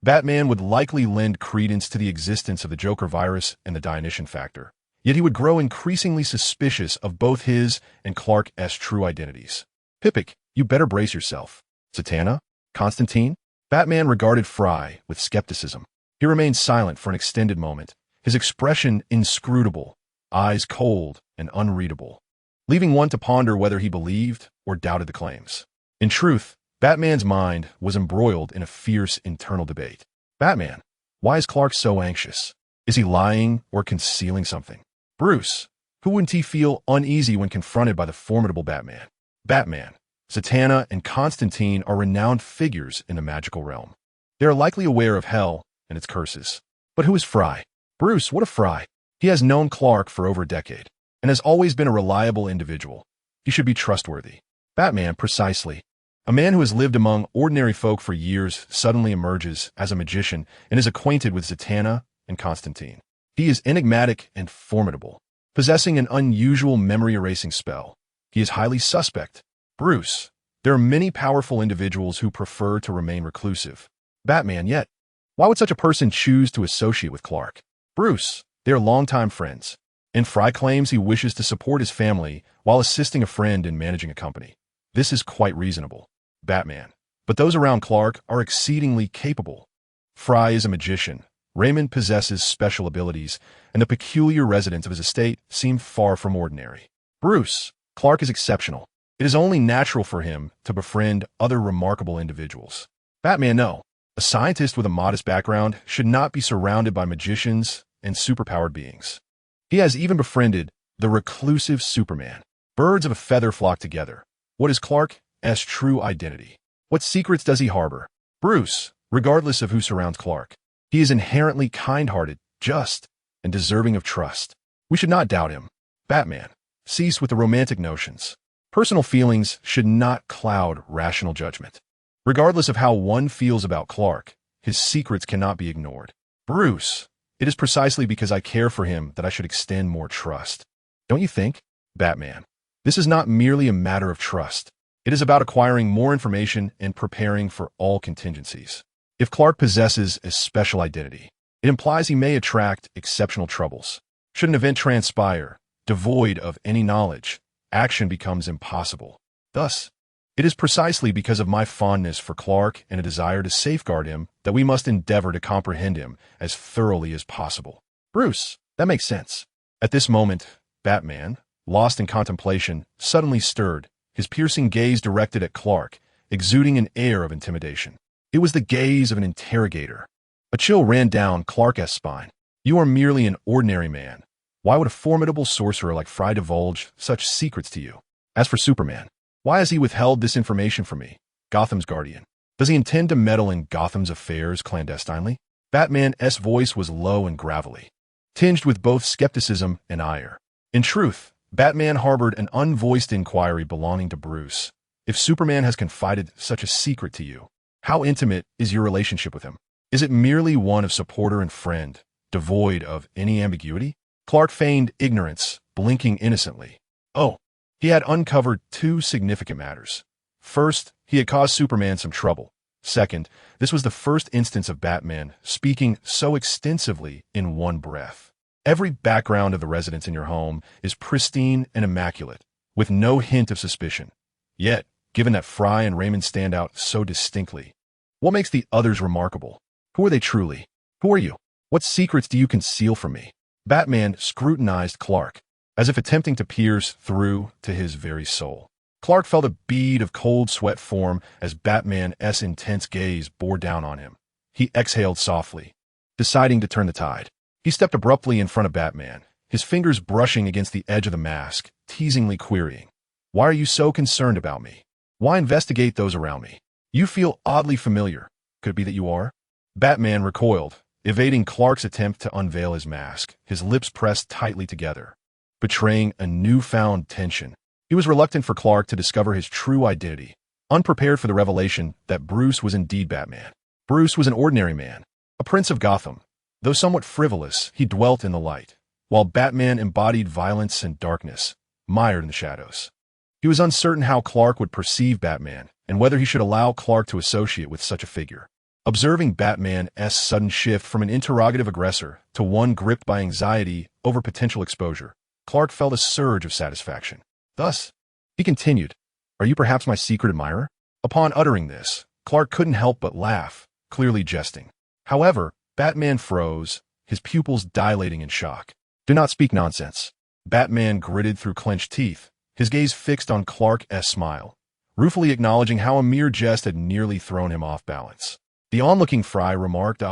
Batman would likely lend credence to the existence of the Joker virus and the Dionysian factor, yet he would grow increasingly suspicious of both his and Clark's true identities. Pippic, you better brace yourself. Zatanna? Constantine? Batman regarded Fry with skepticism. He remained silent for an extended moment, his expression inscrutable, eyes cold and unreadable, leaving one to ponder whether he believed or doubted the claims. In truth, Batman's mind was embroiled in a fierce internal debate. Batman, why is Clark so anxious? Is he lying or concealing something? Bruce, who wouldn't he feel uneasy when confronted by the formidable Batman? Batman, Zatanna, and Constantine are renowned figures in the magical realm. They are likely aware of hell and its curses. But who is Fry? Bruce, what of Fry? He has known Clark for over a decade, and has always been a reliable individual. He should be trustworthy. Batman, precisely. A man who has lived among ordinary folk for years suddenly emerges as a magician and is acquainted with Zatanna and Constantine. He is enigmatic and formidable, possessing an unusual memory-erasing spell. He is highly suspect. Bruce, there are many powerful individuals who prefer to remain reclusive. Batman, yet, why would such a person choose to associate with Clark? Bruce, they are longtime friends, and Fry claims he wishes to support his family while assisting a friend in managing a company. This is quite reasonable. Batman, but those around Clark are exceedingly capable. Fry is a magician. Raymond possesses special abilities, and the peculiar residents of his estate seem far from ordinary. Bruce, Clark is exceptional. It is only natural for him to befriend other remarkable individuals. Batman, no. A scientist with a modest background should not be surrounded by magicians and superpowered beings. He has even befriended the reclusive Superman. Birds of a feather flock together. What is Clark's true identity? What secrets does he harbor? Bruce, regardless of who surrounds Clark, he is inherently kind-hearted, just, and deserving of trust. We should not doubt him. Batman, cease with the romantic notions. Personal feelings should not cloud rational judgment. Regardless of how one feels about Clark, his secrets cannot be ignored. Bruce, it is precisely because I care for him that I should extend more trust. Don't you think? Batman, this is not merely a matter of trust. It is about acquiring more information and preparing for all contingencies. If Clark possesses a special identity, it implies he may attract exceptional troubles. Should an event transpire, devoid of any knowledge, action becomes impossible. Thus, it is precisely because of my fondness for Clark and a desire to safeguard him that we must endeavor to comprehend him as thoroughly as possible. Bruce, that makes sense. At this moment, Batman, lost in contemplation, suddenly stirred, his piercing gaze directed at Clark, exuding an air of intimidation. It was the gaze of an interrogator. A chill ran down Clark's spine. You are merely an ordinary man. Why would a formidable sorcerer like Fry divulge such secrets to you? As for Superman, why has he withheld this information from me, Gotham's guardian? Does he intend to meddle in Gotham's affairs clandestinely? Batman's voice was low and gravelly, tinged with both skepticism and ire. In truth, Batman harbored an unvoiced inquiry belonging to Bruce. If Superman has confided such a secret to you, how intimate is your relationship with him? Is it merely one of supporter and friend, devoid of any ambiguity? Clark feigned ignorance, blinking innocently. Oh, he had uncovered two significant matters. First, he had caused Superman some trouble. Second, this was the first instance of Batman speaking so extensively in one breath. Every background of the residence in your home is pristine and immaculate, with no hint of suspicion. Yet, given that Fry and Raymond stand out so distinctly, what makes the others remarkable? Who are they truly? Who are you? What secrets do you conceal from me? Batman scrutinized Clark, as if attempting to pierce through to his very soul. Clark felt a bead of cold sweat form as Batman's intense gaze bore down on him. He exhaled softly, deciding to turn the tide. He stepped abruptly in front of Batman, his fingers brushing against the edge of the mask, teasingly querying, "Why are you so concerned about me? Why investigate those around me? You feel oddly familiar. Could it be that you are?" Batman recoiled, evading Clark's attempt to unveil his mask, his lips pressed tightly together, betraying a newfound tension. He was reluctant for Clark to discover his true identity, unprepared for the revelation that Bruce was indeed Batman. Bruce was an ordinary man, a prince of Gotham. Though somewhat frivolous, he dwelt in the light, while Batman embodied violence and darkness, mired in the shadows. He was uncertain how Clark would perceive Batman, and whether he should allow Clark to associate with such a figure. Observing Batman's sudden shift from an interrogative aggressor to one gripped by anxiety over potential exposure, Clark felt a surge of satisfaction. Thus, he continued, "Are you perhaps my secret admirer?" Upon uttering this, Clark couldn't help but laugh, clearly jesting. However, Batman froze, his pupils dilating in shock. "Do not speak nonsense." Batman gritted through clenched teeth, his gaze fixed on Clark's smile, ruefully acknowledging how a mere jest had nearly thrown him off balance. The onlooking Fry remarked,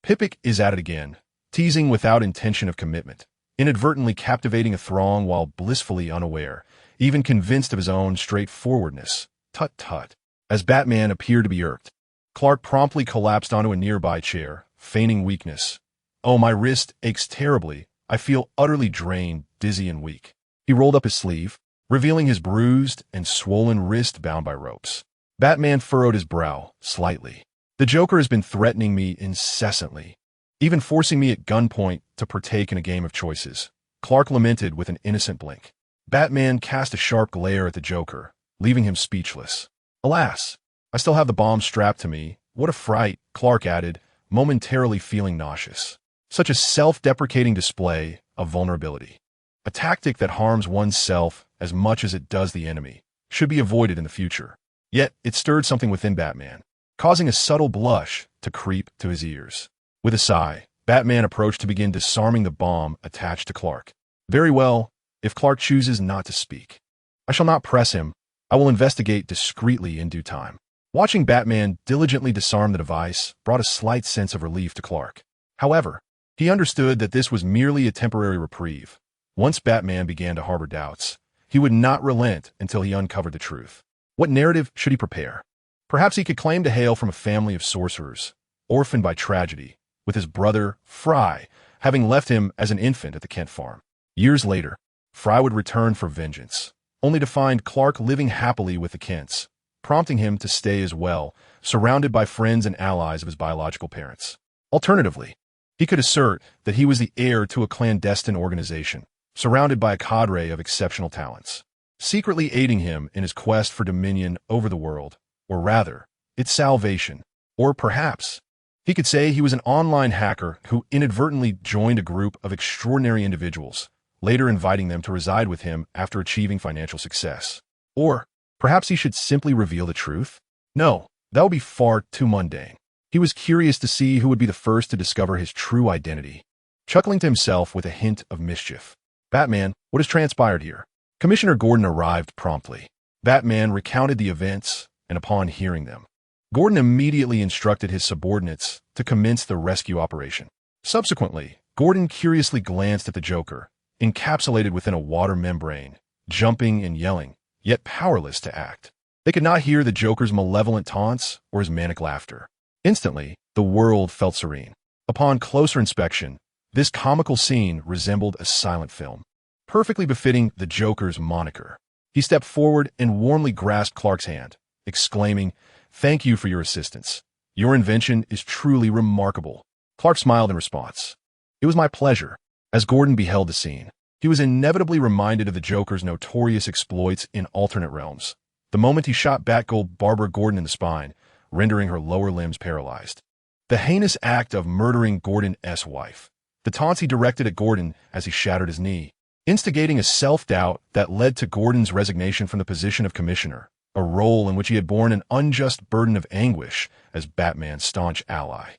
Pippic is at it again, teasing without intention of commitment, inadvertently captivating a throng while blissfully unaware, even convinced of his own straightforwardness. Tut tut. As Batman appeared to be irked, Clark promptly collapsed onto a nearby chair, feigning weakness. "Oh, my wrist aches terribly. I feel utterly drained, dizzy, and weak." He rolled up his sleeve, revealing his bruised and swollen wrist bound by ropes. Batman furrowed his brow, slightly. "The Joker has been threatening me incessantly, even forcing me at gunpoint to partake in a game of choices." Clark lamented with an innocent blink. Batman cast a sharp glare at the Joker, leaving him speechless. "Alas, I still have the bomb strapped to me. What a fright," Clark added, momentarily feeling nauseous. Such a self-deprecating display of vulnerability, a tactic that harms oneself as much as it does the enemy, should be avoided in the future. Yet it stirred something within Batman, causing a subtle blush to creep to his ears. With a sigh, Batman approached to begin disarming the bomb attached to Clark. "Very well, if Clark chooses not to speak. I shall not press him. I will investigate discreetly in due time." Watching Batman diligently disarm the device brought a slight sense of relief to Clark. However, He understood that this was merely a temporary reprieve. Once Batman began to harbor doubts, he would not relent until he uncovered the truth. What narrative should he prepare? Perhaps he could claim to hail from a family of sorcerers, orphaned by tragedy, with his brother, Fry, having left him as an infant at the Kent farm. Years later, Fry would return for vengeance, only to find Clark living happily with the Kents, prompting him to stay as well, surrounded by friends and allies of his biological parents. Alternatively, he could assert that he was the heir to a clandestine organization, surrounded by a cadre of exceptional talents, secretly aiding him in his quest for dominion over the world, or rather, its salvation. Or perhaps, he could say he was an online hacker who inadvertently joined a group of extraordinary individuals, later inviting them to reside with him after achieving financial success. Or perhaps he should simply reveal the truth? No, that would be far too mundane. He was curious to see who would be the first to discover his true identity. Chuckling to himself with a hint of mischief, "Batman, what has transpired here?" Commissioner Gordon arrived promptly. Batman recounted the events, and upon hearing them, Gordon immediately instructed his subordinates to commence the rescue operation. Subsequently, Gordon curiously glanced at the Joker, encapsulated within a water membrane, jumping and yelling, yet powerless to act. They could not hear the Joker's malevolent taunts or his manic laughter. Instantly, the world felt serene. Upon closer inspection, this comical scene resembled a silent film, perfectly befitting the Joker's moniker. He stepped forward and warmly grasped Clark's hand, exclaiming, "Thank you for your assistance. Your invention is truly remarkable." Clark smiled in response. "It was my pleasure." As Gordon beheld the scene, he was inevitably reminded of the Joker's notorious exploits in alternate realms. The moment he shot Batgirl Barbara Gordon in the spine, rendering her lower limbs paralyzed. The heinous act of murdering Gordon's wife. The taunts he directed at Gordon as he shattered his knee, instigating a self-doubt that led to Gordon's resignation from the position of commissioner, a role in which he had borne an unjust burden of anguish as Batman's staunch ally.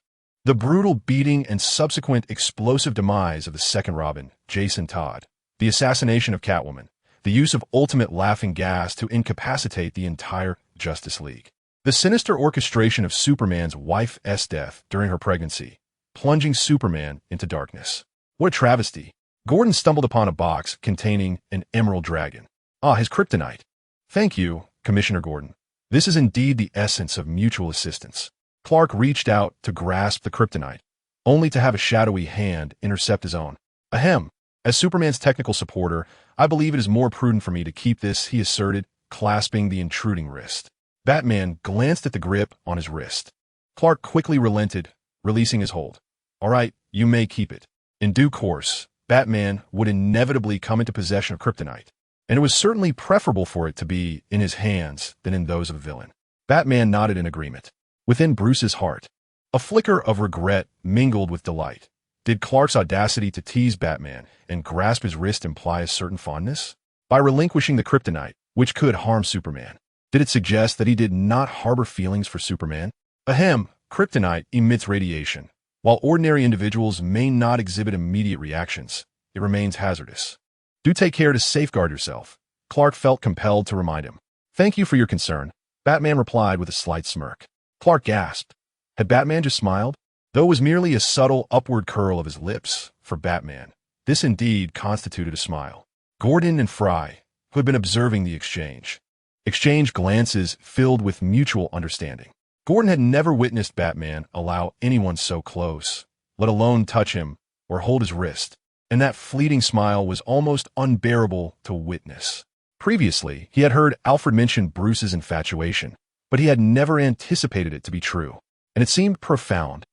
The brutal beating and subsequent explosive demise of the second Robin, Jason Todd. The assassination of Catwoman. The use of ultimate laughing gas to incapacitate the entire Justice League. The sinister orchestration of Superman's wife's death during her pregnancy, plunging Superman into darkness. What a travesty. Gordon stumbled upon a box containing an emerald dragon. Ah, his kryptonite. "Thank you, Commissioner Gordon. This is indeed the essence of mutual assistance." Clark reached out to grasp the kryptonite, only to have a shadowy hand intercept his own. "Ahem. As Superman's technical supporter, I believe it is more prudent for me to keep this," he asserted, clasping the intruding wrist. Batman glanced at the grip on his wrist. Clark quickly relented, releasing his hold. "All right, you may keep it." In due course, Batman would inevitably come into possession of kryptonite, and it was certainly preferable for it to be in his hands than in those of a villain. Batman nodded in agreement. Within Bruce's heart, a flicker of regret mingled with delight. Did Clark's audacity to tease Batman and grasp his wrist imply a certain fondness? By relinquishing the kryptonite, which could harm Superman, did it suggest that he did not harbor feelings for Superman? Ahem, kryptonite emits radiation. While ordinary individuals may not exhibit immediate reactions, it remains hazardous. "Do take care to safeguard yourself," Clark felt compelled to remind him. "Thank you for your concern," Batman replied with a slight smirk. Clark gasped. Had Batman just smiled? Though it was merely a subtle upward curl of his lips, for Batman, this indeed constituted a smile. Gordon and Fry, who had been observing the exchange, exchanged glances filled with mutual understanding. Gordon had never witnessed Batman allow anyone so close, let alone touch him or hold his wrist, and that fleeting smile was almost unbearable to witness. Previously, he had heard Alfred mention Bruce's infatuation, but he had never anticipated it to be true, and it seemed profound,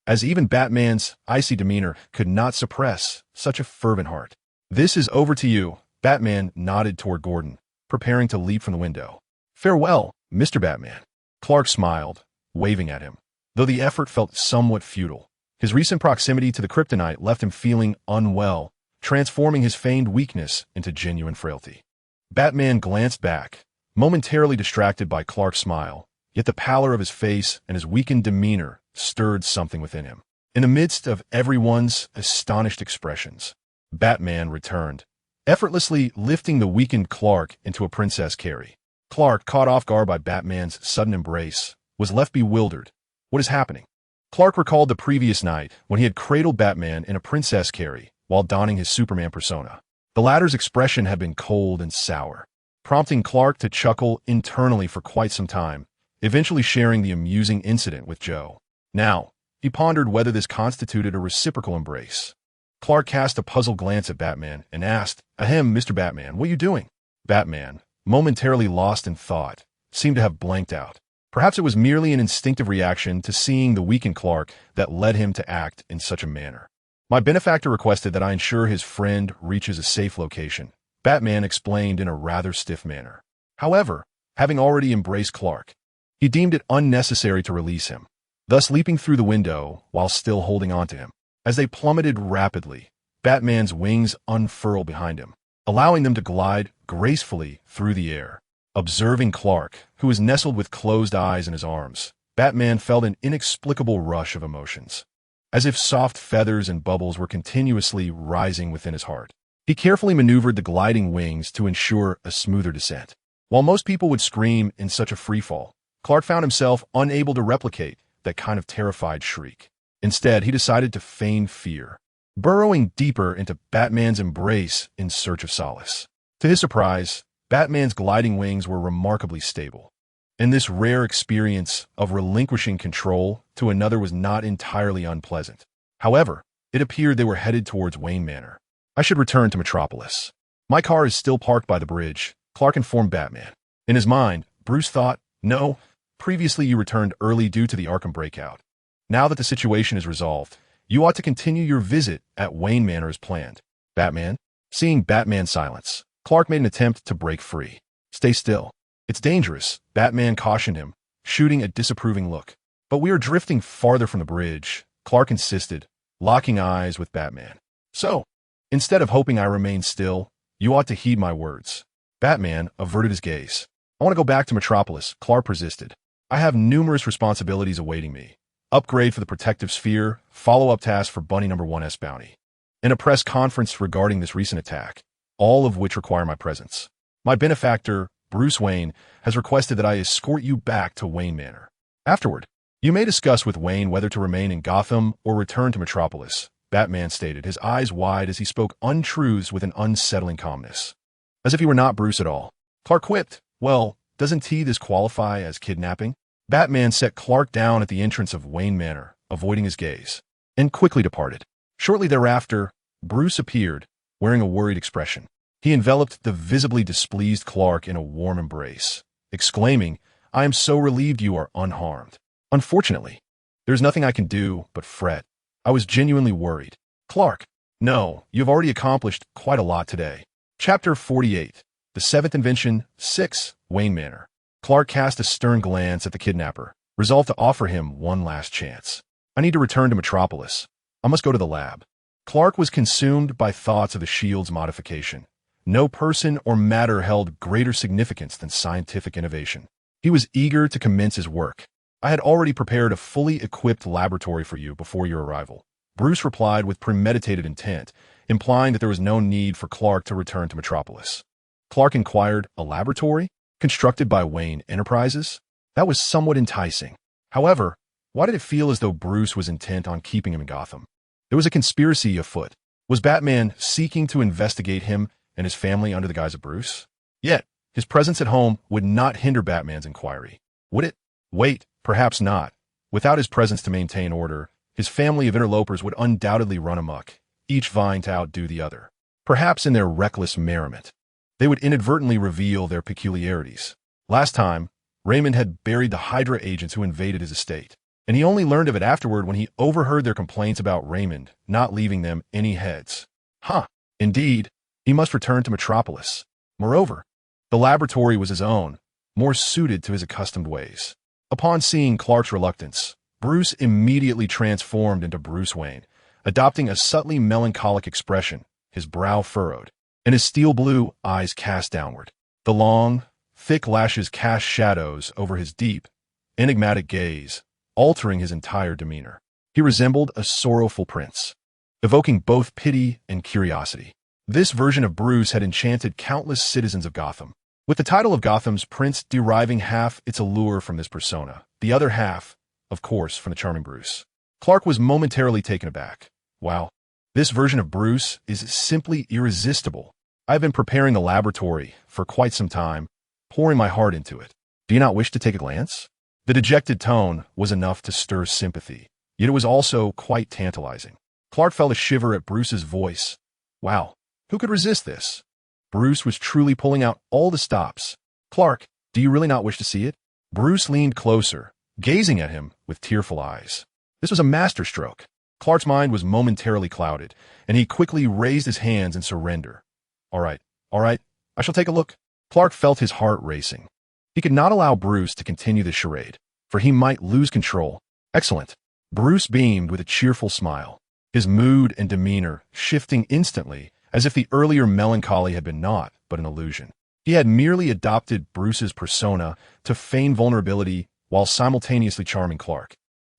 as even Batman's icy demeanor could not suppress such a fervent heart. "This is over to you," Batman nodded toward Gordon, preparing to leap from the window. "Farewell, Mr. Batman." Clark smiled, waving at him, though the effort felt somewhat futile. His recent proximity to the kryptonite left him feeling unwell, transforming his feigned weakness into genuine frailty. Batman glanced back, momentarily distracted by Clark's smile, yet the pallor of his face and his weakened demeanor stirred something within him. In the midst of everyone's astonished expressions, Batman returned, effortlessly lifting the weakened Clark into a Princess Carrie. Clark, caught off guard by Batman's sudden embrace, was left bewildered. What is happening? Clark recalled the previous night when he had cradled Batman in a princess carry while donning his Superman persona. The latter's expression had been cold and sour, prompting Clark to chuckle internally for quite some time, eventually sharing the amusing incident with Joe. Now, he pondered whether this constituted a reciprocal embrace. Clark cast a puzzled glance at Batman and asked, "Ahem, Mr. Batman, what are you doing?" Batman, momentarily lost in thought, seemed to have blanked out. Perhaps it was merely an instinctive reaction to seeing the weakened Clark that led him to act in such a manner. "My benefactor requested that I ensure his friend reaches a safe location," Batman explained in a rather stiff manner. However, having already embraced Clark, he deemed it unnecessary to release him, thus leaping through the window while still holding on to him. As they plummeted rapidly, Batman's wings unfurled behind him, allowing them to glide gracefully through the air. Observing Clark, who was nestled with closed eyes in his arms, Batman felt an inexplicable rush of emotions, as if soft feathers and bubbles were continuously rising within his heart. He carefully maneuvered the gliding wings to ensure a smoother descent. While most people would scream in such a freefall, Clark found himself unable to replicate that kind of terrified shriek. Instead, he decided to feign fear, burrowing deeper into Batman's embrace in search of solace. To his surprise, Batman's gliding wings were remarkably stable, and this rare experience of relinquishing control to another was not entirely unpleasant. However, it appeared they were headed towards Wayne Manor. "I should return to Metropolis. My car is still parked by the bridge," Clark informed Batman. In his mind, Bruce thought, "No, previously you returned early due to the Arkham breakout. Now that the situation is resolved, you ought to continue your visit at Wayne Manor as planned." Batman? Seeing Batman's silence, Clark made an attempt to break free. "Stay still. It's dangerous," Batman cautioned him, shooting a disapproving look. "But we are drifting farther from the bridge," Clark insisted, locking eyes with Batman. "So, instead of hoping I remain still, you ought to heed my words." Batman averted his gaze. "I want to go back to Metropolis," Clark persisted. "I have numerous responsibilities awaiting me. Upgrade for the protective sphere, follow-up task for Bunny Number 1's bounty, and a press conference regarding this recent attack, all of which require my presence. My benefactor, Bruce Wayne, has requested that I escort you back to Wayne Manor. Afterward, you may discuss with Wayne whether to remain in Gotham or return to Metropolis," Batman stated, his eyes wide as he spoke untruths with an unsettling calmness. As if he were not Bruce at all. Clark quipped, "Well, doesn't this qualify as kidnapping?" Batman set Clark down at the entrance of Wayne Manor, avoiding his gaze, and quickly departed. Shortly thereafter, Bruce appeared, wearing a worried expression. He enveloped the visibly displeased Clark in a warm embrace, exclaiming, "I am so relieved you are unharmed. Unfortunately, there's nothing I can do but fret. I was genuinely worried." "Clark, no, you've already accomplished quite a lot today." Chapter 48, The Seventh Invention, 6, Wayne Manor. Clark cast a stern glance at the kidnapper, resolved to offer him one last chance. "I need to return to Metropolis. I must go to the lab." Clark was consumed by thoughts of the shield's modification. No person or matter held greater significance than scientific innovation. He was eager to commence his work. "I had already prepared a fully equipped laboratory for you before your arrival," Bruce replied with premeditated intent, implying that there was no need for Clark to return to Metropolis. Clark inquired, "A laboratory? Constructed by Wayne Enterprises?" That was somewhat enticing. However, why did it feel as though Bruce was intent on keeping him in Gotham? There was a conspiracy afoot. Was Batman seeking to investigate him and his family under the guise of Bruce? Yet, his presence at home would not hinder Batman's inquiry. Would it? Wait, perhaps not. Without his presence to maintain order, his family of interlopers would undoubtedly run amok, each vying to outdo the other. Perhaps in their reckless merriment, they would inadvertently reveal their peculiarities. Last time, Raymond had buried the Hydra agents who invaded his estate, and he only learned of it afterward when he overheard their complaints about Raymond not leaving them any heads. Indeed, he must return to Metropolis. Moreover, the laboratory was his own, more suited to his accustomed ways. Upon seeing Clark's reluctance, Bruce immediately transformed into Bruce Wayne, adopting a subtly melancholic expression, his brow furrowed, and his steel blue eyes cast downward. The long, thick lashes cast shadows over his deep, enigmatic gaze, altering his entire demeanor. He resembled a sorrowful prince, evoking both pity and curiosity. This version of Bruce had enchanted countless citizens of Gotham, with the title of Gotham's Prince deriving half its allure from this persona, the other half, of course, from the charming Bruce. Clark was momentarily taken aback. Wow, this version of Bruce is simply irresistible. I've been preparing the laboratory for quite some time, pouring my heart into it. Do you not wish to take a glance? The dejected tone was enough to stir sympathy, yet it was also quite tantalizing. Clark felt a shiver at Bruce's voice. Wow, who could resist this? Bruce was truly pulling out all the stops. Clark, do you really not wish to see it? Bruce leaned closer, gazing at him with tearful eyes. This was a masterstroke. Clark's mind was momentarily clouded, and he quickly raised his hands in surrender. All right, I shall take a look. Clark felt his heart racing. He could not allow Bruce to continue the charade, for he might lose control. Excellent. Bruce beamed with a cheerful smile, his mood and demeanor shifting instantly, as if the earlier melancholy had been naught but an illusion. He had merely adopted Bruce's persona to feign vulnerability while simultaneously charming Clark,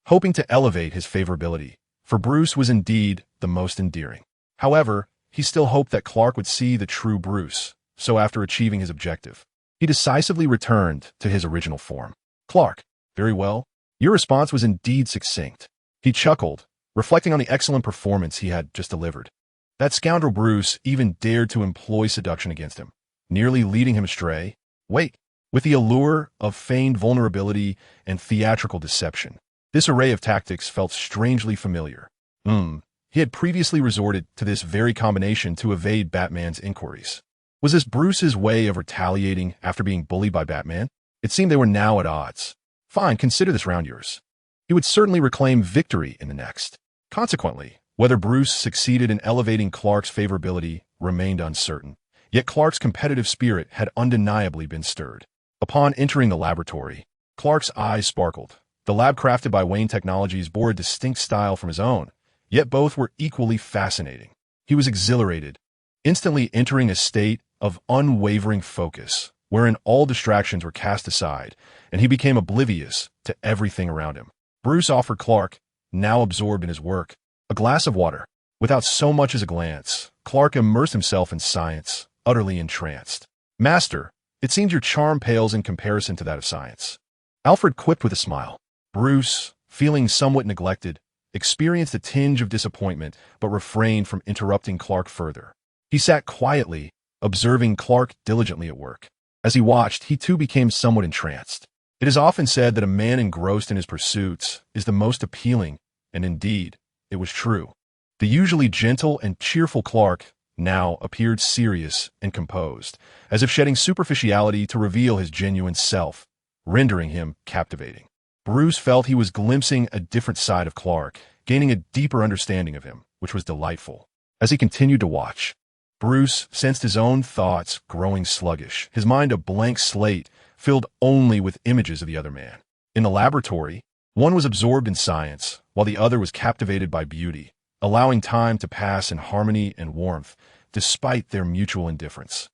hoping to elevate his favorability, for Bruce was indeed the most endearing. However, he still hoped that Clark would see the true Bruce, so after achieving his objective, he decisively returned to his original form. Clark, very well. Your response was indeed succinct. He chuckled, reflecting on the excellent performance he had just delivered. That scoundrel Bruce even dared to employ seduction against him, nearly leading him astray. Wait, with the allure of feigned vulnerability and theatrical deception, this array of tactics felt strangely familiar. He had previously resorted to this very combination to evade Batman's inquiries. Was this Bruce's way of retaliating after being bullied by Batman? It seemed they were now at odds. Fine, consider this round yours. He would certainly reclaim victory in the next. Consequently, whether Bruce succeeded in elevating Clark's favorability remained uncertain, yet Clark's competitive spirit had undeniably been stirred. Upon entering the laboratory, Clark's eyes sparkled. The lab crafted by Wayne Technologies bore a distinct style from his own, yet both were equally fascinating. He was exhilarated, instantly entering a state of unwavering focus, wherein all distractions were cast aside, and he became oblivious to everything around him. Bruce offered Clark, now absorbed in his work, a glass of water. Without so much as a glance, Clark immersed himself in science, utterly entranced. Master, it seems your charm pales in comparison to that of science. Alfred quipped with a smile. Bruce, feeling somewhat neglected, experienced a tinge of disappointment, but refrained from interrupting Clark further. He sat quietly, observing Clark diligently at work. As he watched, he too became somewhat entranced. It is often said that a man engrossed in his pursuits is the most appealing, and indeed, it was true. The usually gentle and cheerful Clark now appeared serious and composed, as if shedding superficiality to reveal his genuine self, rendering him captivating. Bruce felt he was glimpsing a different side of Clark, gaining a deeper understanding of him, which was delightful. As he continued to watch, Bruce sensed his own thoughts growing sluggish, his mind a blank slate filled only with images of the other man. In the laboratory, one was absorbed in science, while the other was captivated by beauty, allowing time to pass in harmony and warmth, despite their mutual indifference.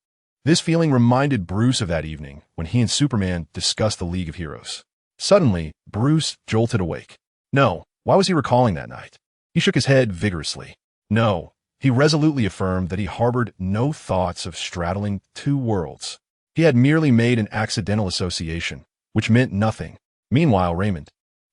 This feeling reminded Bruce of that evening when he and Superman discussed the League of Heroes. Suddenly, Bruce jolted awake. No, why was he recalling that night? He shook his head vigorously. No, he resolutely affirmed that he harbored no thoughts of straddling two worlds. He had merely made an accidental association, which meant nothing. Meanwhile, Raymond,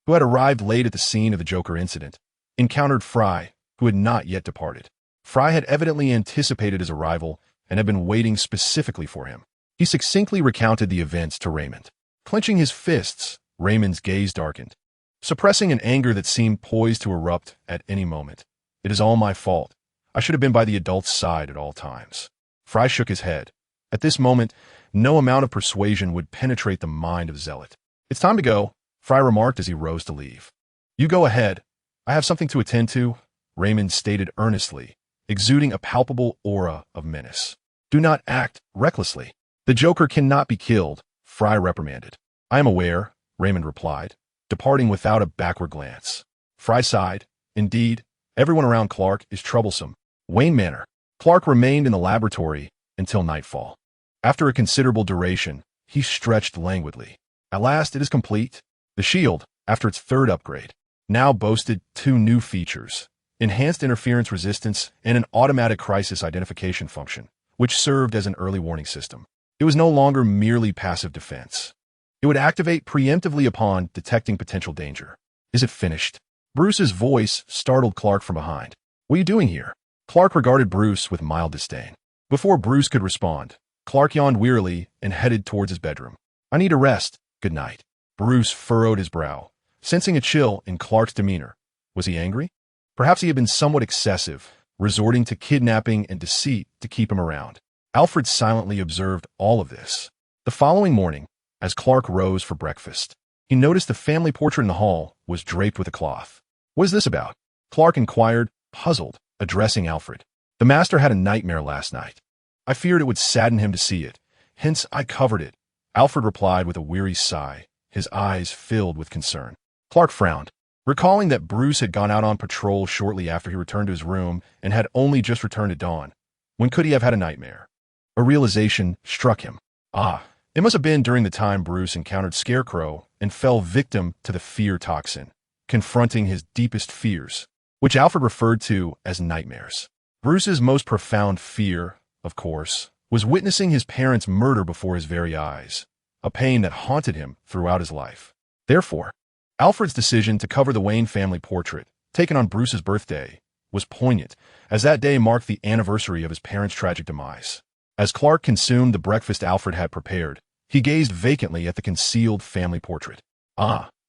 who had arrived late at the scene of the Joker incident, encountered Fry, who had not yet departed. Fry had evidently anticipated his arrival and had been waiting specifically for him. He succinctly recounted the events to Raymond. Clenching his fists, Raymond's gaze darkened, suppressing an anger that seemed poised to erupt at any moment. It is all my fault. I should have been by the adult's side at all times. Fry shook his head. At this moment, no amount of persuasion would penetrate the mind of Zealot. It's time to go, Fry remarked as he rose to leave. You go ahead. I have something to attend to, Raymond stated earnestly, exuding a palpable aura of menace. Do not act recklessly. The Joker cannot be killed, Fry reprimanded. I am aware, Raymond replied, departing without a backward glance. Fry sighed. Indeed, everyone around Clark is troublesome. Wayne Manor. Clark remained in the laboratory until nightfall. After a considerable duration, he stretched languidly. At last, it is complete. The shield, after its third upgrade, now boasted two new features: enhanced interference resistance and an automatic crisis identification function, which served as an early warning system. It was no longer merely passive defense. It would activate preemptively upon detecting potential danger. Is it finished? Bruce's voice startled Clark from behind. "What are you doing here?" Clark regarded Bruce with mild disdain. Before Bruce could respond, Clark yawned wearily and headed towards his bedroom. "I need a rest. Good night." Bruce furrowed his brow, sensing a chill in Clark's demeanor. Was he angry? Perhaps he had been somewhat excessive, resorting to kidnapping and deceit to keep him around. Alfred silently observed all of this. The following morning, as Clark rose for breakfast, he noticed the family portrait in the hall was draped with a cloth. "What is this about?" Clark inquired, puzzled, addressing Alfred. "The master had a nightmare last night. I feared it would sadden him to see it, hence I covered it." Alfred replied with a weary sigh, his eyes filled with concern. Clark frowned, recalling that Bruce had gone out on patrol shortly after he returned to his room and had only just returned at dawn. When could he have had a nightmare? A realization struck him. It must have been during the time Bruce encountered Scarecrow and fell victim to the fear toxin, confronting his deepest fears, which Alfred referred to as nightmares. Bruce's most profound fear, of course, was witnessing his parents' murder before his very eyes, a pain that haunted him throughout his life. Therefore, Alfred's decision to cover the Wayne family portrait, taken on Bruce's birthday, was poignant, as that day marked the anniversary of his parents' tragic demise. As Clark consumed the breakfast Alfred had prepared, he gazed vacantly at the concealed family portrait.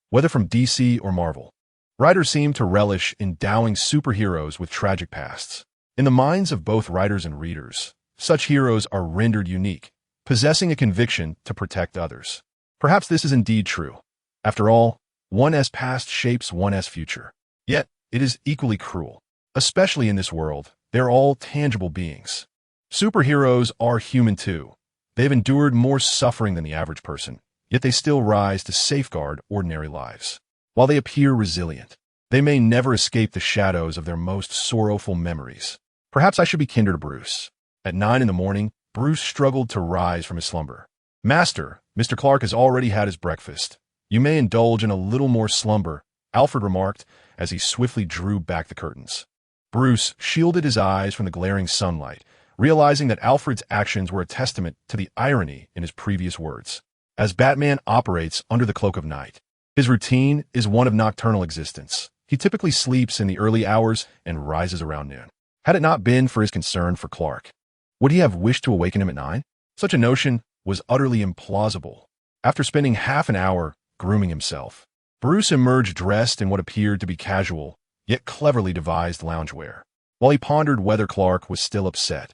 Whether from DC or Marvel, writers seemed to relish endowing superheroes with tragic pasts. In the minds of both writers and readers, such heroes are rendered unique, possessing a conviction to protect others. Perhaps this is indeed true. After all, one's past shapes one's future. Yet, it is equally cruel. Especially in this world, they're all tangible beings. Superheroes are human too. They've endured more suffering than the average person, yet they still rise to safeguard ordinary lives. While they appear resilient, they may never escape the shadows of their most sorrowful memories. Perhaps I should be kinder to Bruce. At 9 in the morning, Bruce struggled to rise from his slumber. "Master, Mr. Clark has already had his breakfast. You may indulge in a little more slumber," Alfred remarked as he swiftly drew back the curtains. Bruce shielded his eyes from the glaring sunlight, realizing that Alfred's actions were a testament to the irony in his previous words. As Batman operates under the cloak of night, his routine is one of nocturnal existence. He typically sleeps in the early hours and rises around noon. Had it not been for his concern for Clark, would he have wished to awaken him at 9? Such a notion was utterly implausible. After spending half an hour grooming himself, Bruce emerged dressed in what appeared to be casual, yet cleverly devised loungewear. While he pondered whether Clark was still upset,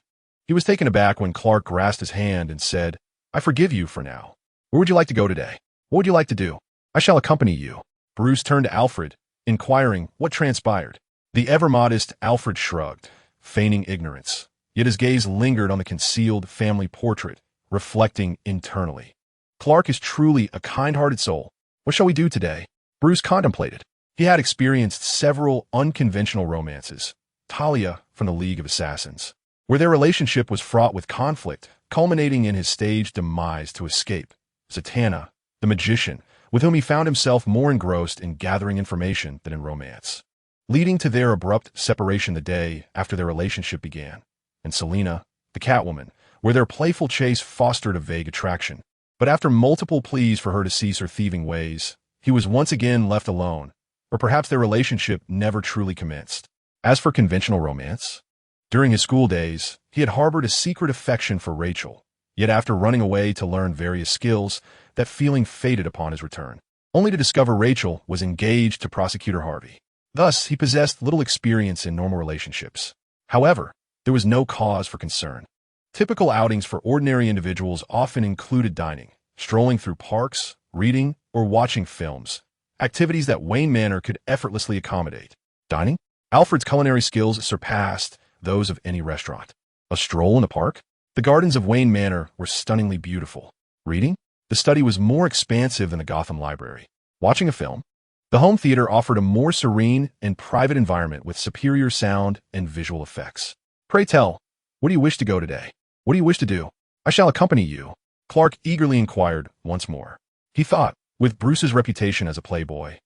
he was taken aback when Clark grasped his hand and said, "I forgive you for now. Where would you like to go today? What would you like to do?" "I shall accompany you." Bruce turned to Alfred, inquiring what transpired. The ever-modest Alfred shrugged, feigning ignorance, yet his gaze lingered on the concealed family portrait, reflecting internally. "Clark is truly a kind-hearted soul. What shall we do today?" Bruce contemplated. He had experienced several unconventional romances, Talia from the League of Assassins, where their relationship was fraught with conflict, culminating in his staged demise to escape. Zatanna, the magician, with whom he found himself more engrossed in gathering information than in romance, leading to their abrupt separation the day after their relationship began. And Selina, the Catwoman, where their playful chase fostered a vague attraction. But after multiple pleas for her to cease her thieving ways, he was once again left alone, or perhaps their relationship never truly commenced. As for conventional romance, during his school days, he had harbored a secret affection for Rachel, yet after running away to learn various skills, that feeling faded upon his return, only to discover Rachel was engaged to Prosecutor Harvey. Thus, he possessed little experience in normal relationships. However, there was no cause for concern. Typical outings for ordinary individuals often included dining, strolling through parks, reading, or watching films, activities that Wayne Manor could effortlessly accommodate. Dining? Alfred's culinary skills surpassed those of any restaurant. A stroll in the park? The gardens of Wayne Manor were stunningly beautiful. Reading? The study was more expansive than the Gotham Library. Watching a film? The home theater offered a more serene and private environment with superior sound and visual effects. "Pray tell, where do you wish to go today? What do you wish to do?" "I shall accompany you," Clark eagerly inquired once more. He thought, with Bruce's reputation as a playboy,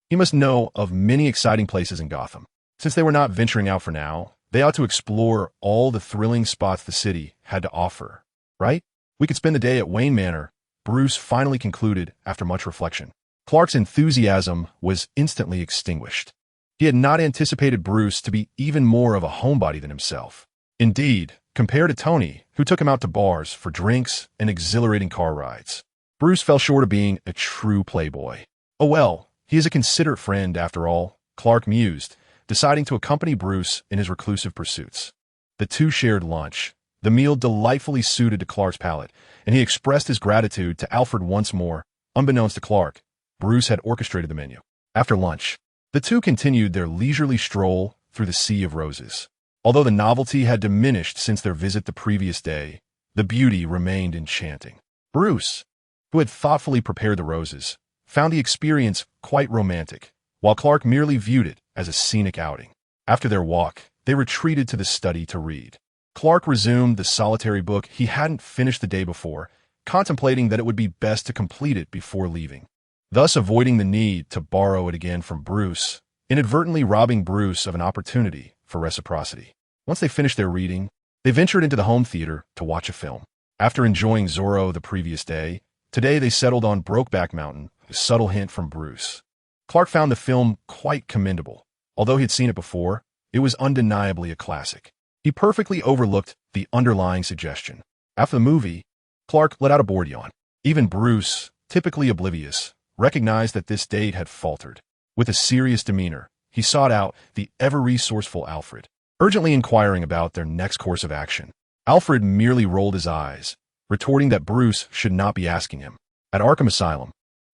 he must know of many exciting places in Gotham. Since they were not venturing out for now, they ought to explore all the thrilling spots the city had to offer, right? We could spend the day at Wayne Manor, Bruce finally concluded after much reflection. Clark's enthusiasm was instantly extinguished. He had not anticipated Bruce to be even more of a homebody than himself. Indeed, compared to Tony, who took him out to bars for drinks and exhilarating car rides, Bruce fell short of being a true playboy. Oh well, he is a considerate friend after all, Clark mused, deciding to accompany Bruce in his reclusive pursuits. The two shared lunch, the meal delightfully suited to Clark's palate, and he expressed his gratitude to Alfred once more. Unbeknownst to Clark, Bruce had orchestrated the menu. After lunch, the two continued their leisurely stroll through the sea of roses. Although the novelty had diminished since their visit the previous day, the beauty remained enchanting. Bruce, who had thoughtfully prepared the roses, found the experience quite romantic, while Clark merely viewed it as a scenic outing. After their walk, they retreated to the study to read. Clark resumed the solitary book he hadn't finished the day before, contemplating that it would be best to complete it before leaving, thus avoiding the need to borrow it again from Bruce, inadvertently robbing Bruce of an opportunity for reciprocity. Once they finished their reading, they ventured into the home theater to watch a film. After enjoying Zorro the previous day, today they settled on Brokeback Mountain, a subtle hint from Bruce. Clark found the film quite commendable. Although he had seen it before, it was undeniably a classic. He perfectly overlooked the underlying suggestion. After the movie, Clark let out a bored yawn. Even Bruce, typically oblivious, recognized that this date had faltered. With a serious demeanor, he sought out the ever-resourceful Alfred, urgently inquiring about their next course of action. Alfred merely rolled his eyes, retorting that Bruce should not be asking him. At Arkham Asylum,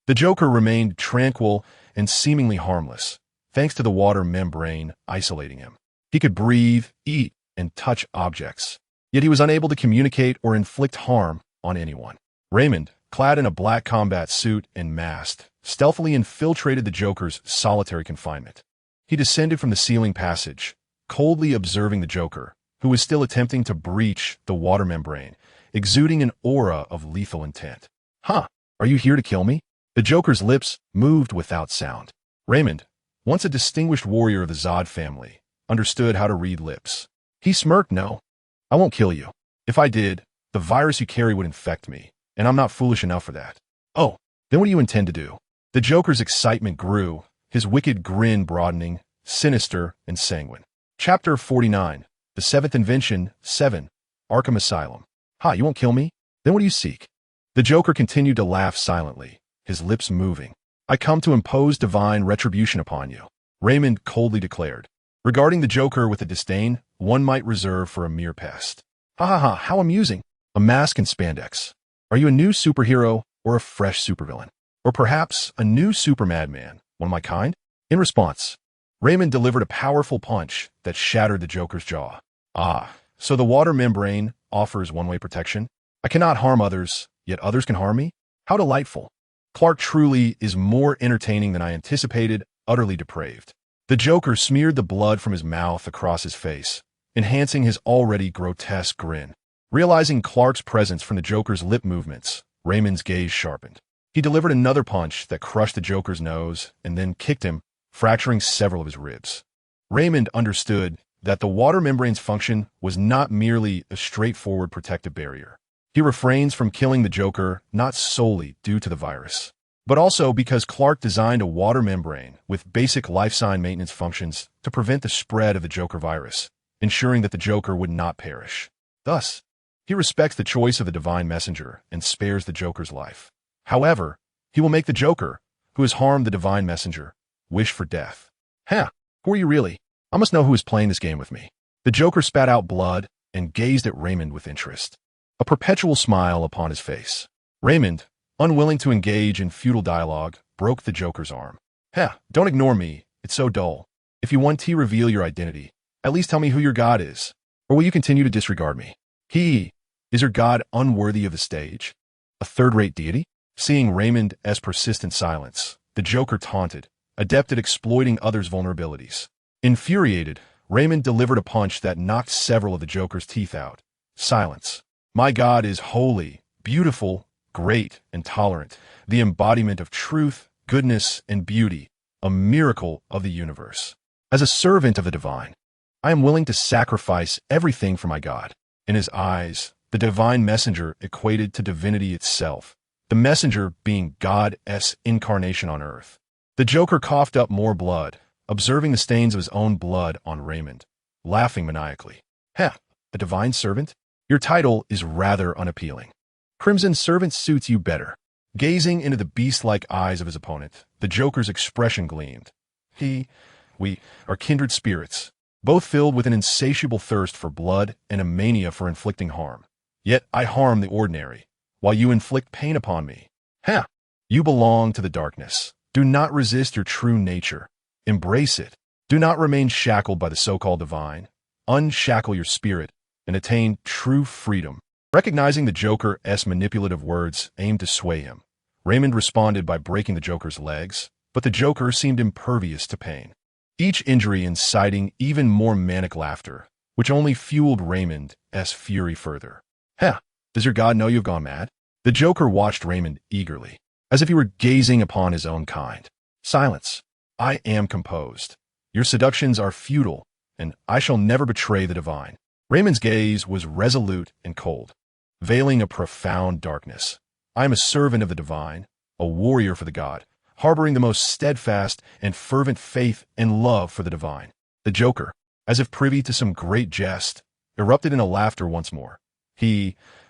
the Joker remained tranquil and seemingly harmless, thanks to the water membrane isolating him. He could breathe, eat, and touch objects, yet he was unable to communicate or inflict harm on anyone. Raymond, clad in a black combat suit and mask, stealthily infiltrated the Joker's solitary confinement. He descended from the ceiling passage, coldly observing the Joker, who was still attempting to breach the water membrane, exuding an aura of lethal intent. Huh, are you here to kill me? The Joker's lips moved without sound. Raymond, once a distinguished warrior of the Zod family, understood how to read lips. He smirked. No, I won't kill you. If I did, the virus you carry would infect me, and I'm not foolish enough for that. Oh, then what do you intend to do? The Joker's excitement grew, his wicked grin broadening, sinister and sanguine. Chapter 49, The Seventh Invention, 7, Arkham Asylum. Ha, you won't kill me? Then what do you seek? The Joker continued to laugh silently, his lips moving. I come to impose divine retribution upon you, Raymond coldly declared, regarding the Joker with a disdain one might reserve for a mere pest. Ha ha ha, how amusing. A mask and spandex. Are you a new superhero or a fresh supervillain? Or perhaps a new super madman, one of my kind? In response, Raymond delivered a powerful punch that shattered the Joker's jaw. Ah, so the water membrane offers one-way protection? I cannot harm others, yet others can harm me? How delightful. Clark truly is more entertaining than I anticipated, utterly depraved. The Joker smeared the blood from his mouth across his face, enhancing his already grotesque grin. Realizing Clark's presence from the Joker's lip movements, Raymond's gaze sharpened. He delivered another punch that crushed the Joker's nose and then kicked him, fracturing several of his ribs. Raymond understood that the water membrane's function was not merely a straightforward protective barrier. He refrains from killing the Joker not solely due to the virus, but also because Clark designed a water membrane with basic life sign maintenance functions to prevent the spread of the Joker virus, ensuring that the Joker would not perish. Thus, he respects the choice of the divine messenger and spares the Joker's life. However, he will make the Joker, who has harmed the divine messenger, wish for death. Huh, who are you really? I must know who is playing this game with me. The Joker spat out blood and gazed at Raymond with interest, a perpetual smile upon his face. Raymond, unwilling to engage in futile dialogue, broke the Joker's arm. Huh, don't ignore me. It's so dull. If you want to reveal your identity, at least tell me who your god is. Or will you continue to disregard me? Is your god unworthy of the stage? A third-rate deity? Seeing Raymond's persistent silence, the Joker taunted, adept at exploiting others' vulnerabilities. Infuriated, Raymond delivered a punch that knocked several of the Joker's teeth out. Silence. My god is holy, beautiful, great, and tolerant, the embodiment of truth, goodness, and beauty, a miracle of the universe. As a servant of the divine, I am willing to sacrifice everything for my god. In his eyes, the divine messenger equated to divinity itself, the messenger being God's incarnation on earth. The Joker coughed up more blood, observing the stains of his own blood on Raymond, laughing maniacally. Heh, a divine servant? Your title is rather unappealing. Crimson servant suits you better. Gazing into the beast-like eyes of his opponent, the Joker's expression gleamed. We are kindred spirits, both filled with an insatiable thirst for blood and a mania for inflicting harm. Yet I harm the ordinary, while you inflict pain upon me. Ha! You belong to the darkness. Do not resist your true nature. Embrace it. Do not remain shackled by the so-called divine. Unshackle your spirit and attain true freedom. Recognizing the Joker's manipulative words aimed to sway him, Raymond responded by breaking the Joker's legs, but the Joker seemed impervious to pain, each injury inciting even more manic laughter, which only fueled Raymond's fury further. Heh, does your god know you've gone mad? The Joker watched Raymond eagerly, as if he were gazing upon his own kind. Silence. I am composed. Your seductions are futile, and I shall never betray the divine. Raymond's gaze was resolute and cold, veiling a profound darkness. I am a servant of the divine, a warrior for the god, harboring the most steadfast and fervent faith and love for the divine. The Joker, as if privy to some great jest, erupted into laughter once more.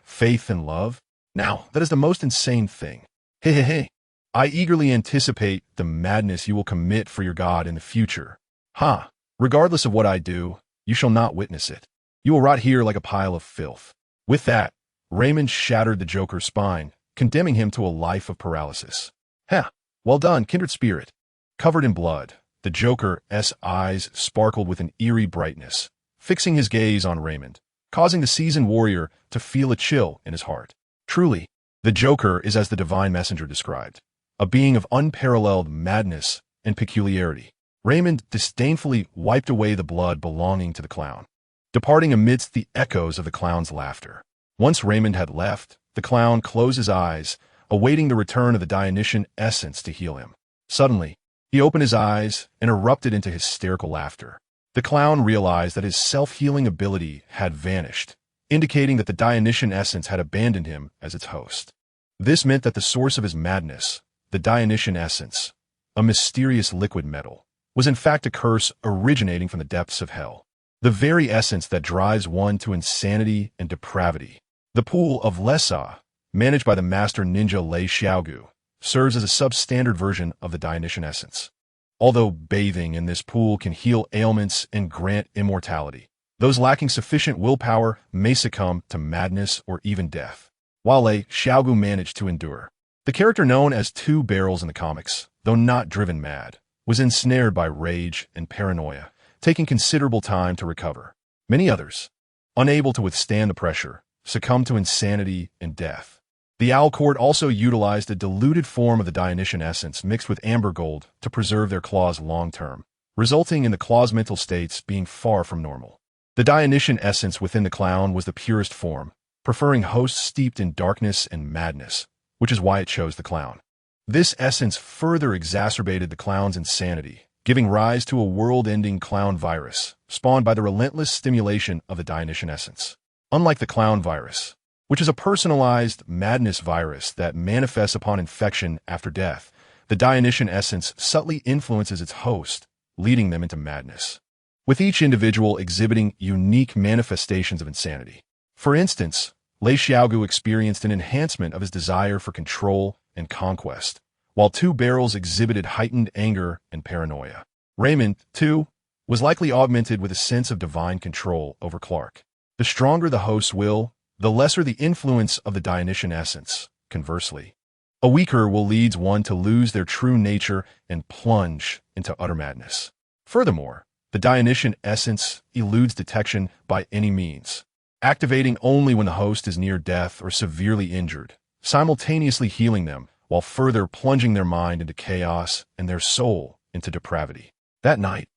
Faith and love? Now, that is the most insane thing. Hey. I eagerly anticipate the madness you will commit for your god in the future. Ha! Regardless of what I do, you shall not witness it. You will rot here like a pile of filth. With that, Raymond shattered the Joker's spine, condemning him to a life of paralysis. Ha! Well done, kindred spirit. Covered in blood, the Joker's eyes sparkled with an eerie brightness, fixing his gaze on Raymond, causing the seasoned warrior to feel a chill in his heart. Truly, the Joker is as the divine messenger described, a being of unparalleled madness and peculiarity. Raymond disdainfully wiped away the blood belonging to the clown, departing amidst the echoes of the clown's laughter. Once Raymond had left, the clown closed his eyes, awaiting the return of the Dionysian essence to heal him. Suddenly, he opened his eyes and erupted into hysterical laughter. The clown realized that his self-healing ability had vanished, indicating that the Dionysian essence had abandoned him as its host. This meant that the source of his madness, the Dionysian essence, a mysterious liquid metal, was in fact a curse originating from the depths of hell, the very essence that drives one to insanity and depravity. The pool of Lessa, managed by the master ninja Lei Xiaogu, serves as a substandard version of the Dionysian essence. Although bathing in this pool can heal ailments and grant immortality, those lacking sufficient willpower may succumb to madness or even death. While Lei Xiaogu managed to endure, the character known as Two Barrels in the comics, though not driven mad, was ensnared by rage and paranoia, taking considerable time to recover. Many others, unable to withstand the pressure, succumbed to insanity and death. The Owl Court also utilized a diluted form of the Dionysian essence mixed with amber gold to preserve their claws long-term, resulting in the claw's mental states being far from normal. The Dionysian essence within the clown was the purest form, preferring hosts steeped in darkness and madness, which is why it chose the clown. This essence further exacerbated the clown's insanity, giving rise to a world-ending clown virus, spawned by the relentless stimulation of the Dionysian essence. Unlike the clown virus, which is a personalized madness virus that manifests upon infection after death, the Dionysian essence subtly influences its host, leading them into madness, with each individual exhibiting unique manifestations of insanity. For instance, Lei Xiaogu experienced an enhancement of his desire for control and conquest, while Two Barrels exhibited heightened anger and paranoia. Raymond, too, was likely augmented with a sense of divine control over Clark. The stronger the host's will, the lesser the influence of the Dionysian essence. Conversely, a weaker will lead one to lose their true nature and plunge into utter madness. Furthermore, the Dionysian essence eludes detection by any means, activating only when the host is near death or severely injured, simultaneously healing them while further plunging their mind into chaos and their soul into depravity. That night,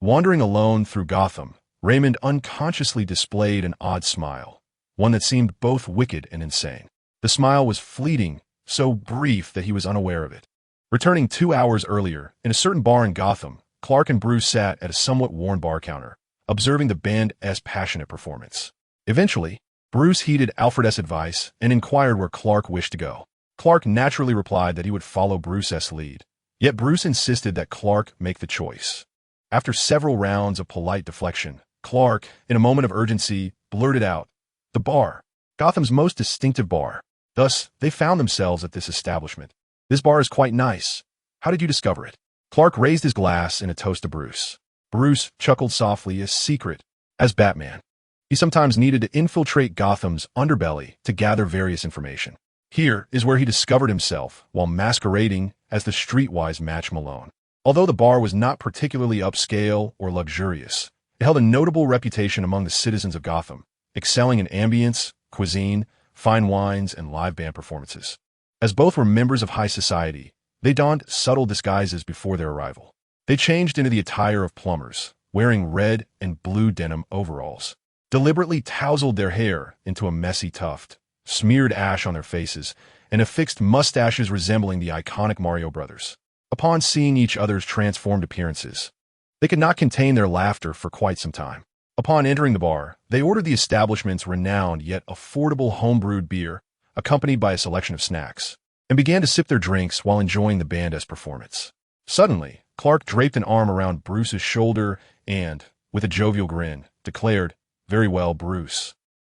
wandering alone through Gotham, Raymond unconsciously displayed an odd smile, one that seemed both wicked and insane. The smile was fleeting, so brief that he was unaware of it. Returning 2 hours earlier, in a certain bar in Gotham, Clark and Bruce sat at a somewhat worn bar counter, observing the band's passionate performance. Eventually, Bruce heeded Alfred's advice and inquired where Clark wished to go. Clark naturally replied that he would follow Bruce's lead, yet Bruce insisted that Clark make the choice. After several rounds of polite deflection, Clark, in a moment of urgency, blurted out, "The bar. Gotham's most distinctive bar." Thus, they found themselves at this establishment. "This bar is quite nice. How did you discover it?" Clark raised his glass in a toast to Bruce. Bruce chuckled softly, as secret as Batman. He sometimes needed to infiltrate Gotham's underbelly to gather various information. Here is where he discovered himself while masquerading as the streetwise Match Malone. Although the bar was not particularly upscale or luxurious, it held a notable reputation among the citizens of Gotham, excelling in ambience, cuisine, fine wines, and live band performances. As both were members of high society, they donned subtle disguises before their arrival. They changed into the attire of plumbers, wearing red and blue denim overalls, deliberately tousled their hair into a messy tuft, smeared ash on their faces, and affixed mustaches resembling the iconic Mario Brothers. Upon seeing each other's transformed appearances, they could not contain their laughter for quite some time. Upon entering the bar, they ordered the establishment's renowned yet affordable homebrewed beer, accompanied by a selection of snacks, and began to sip their drinks while enjoying the band's performance. Suddenly, Clark draped an arm around Bruce's shoulder and, with a jovial grin, declared, "Very well, Bruce.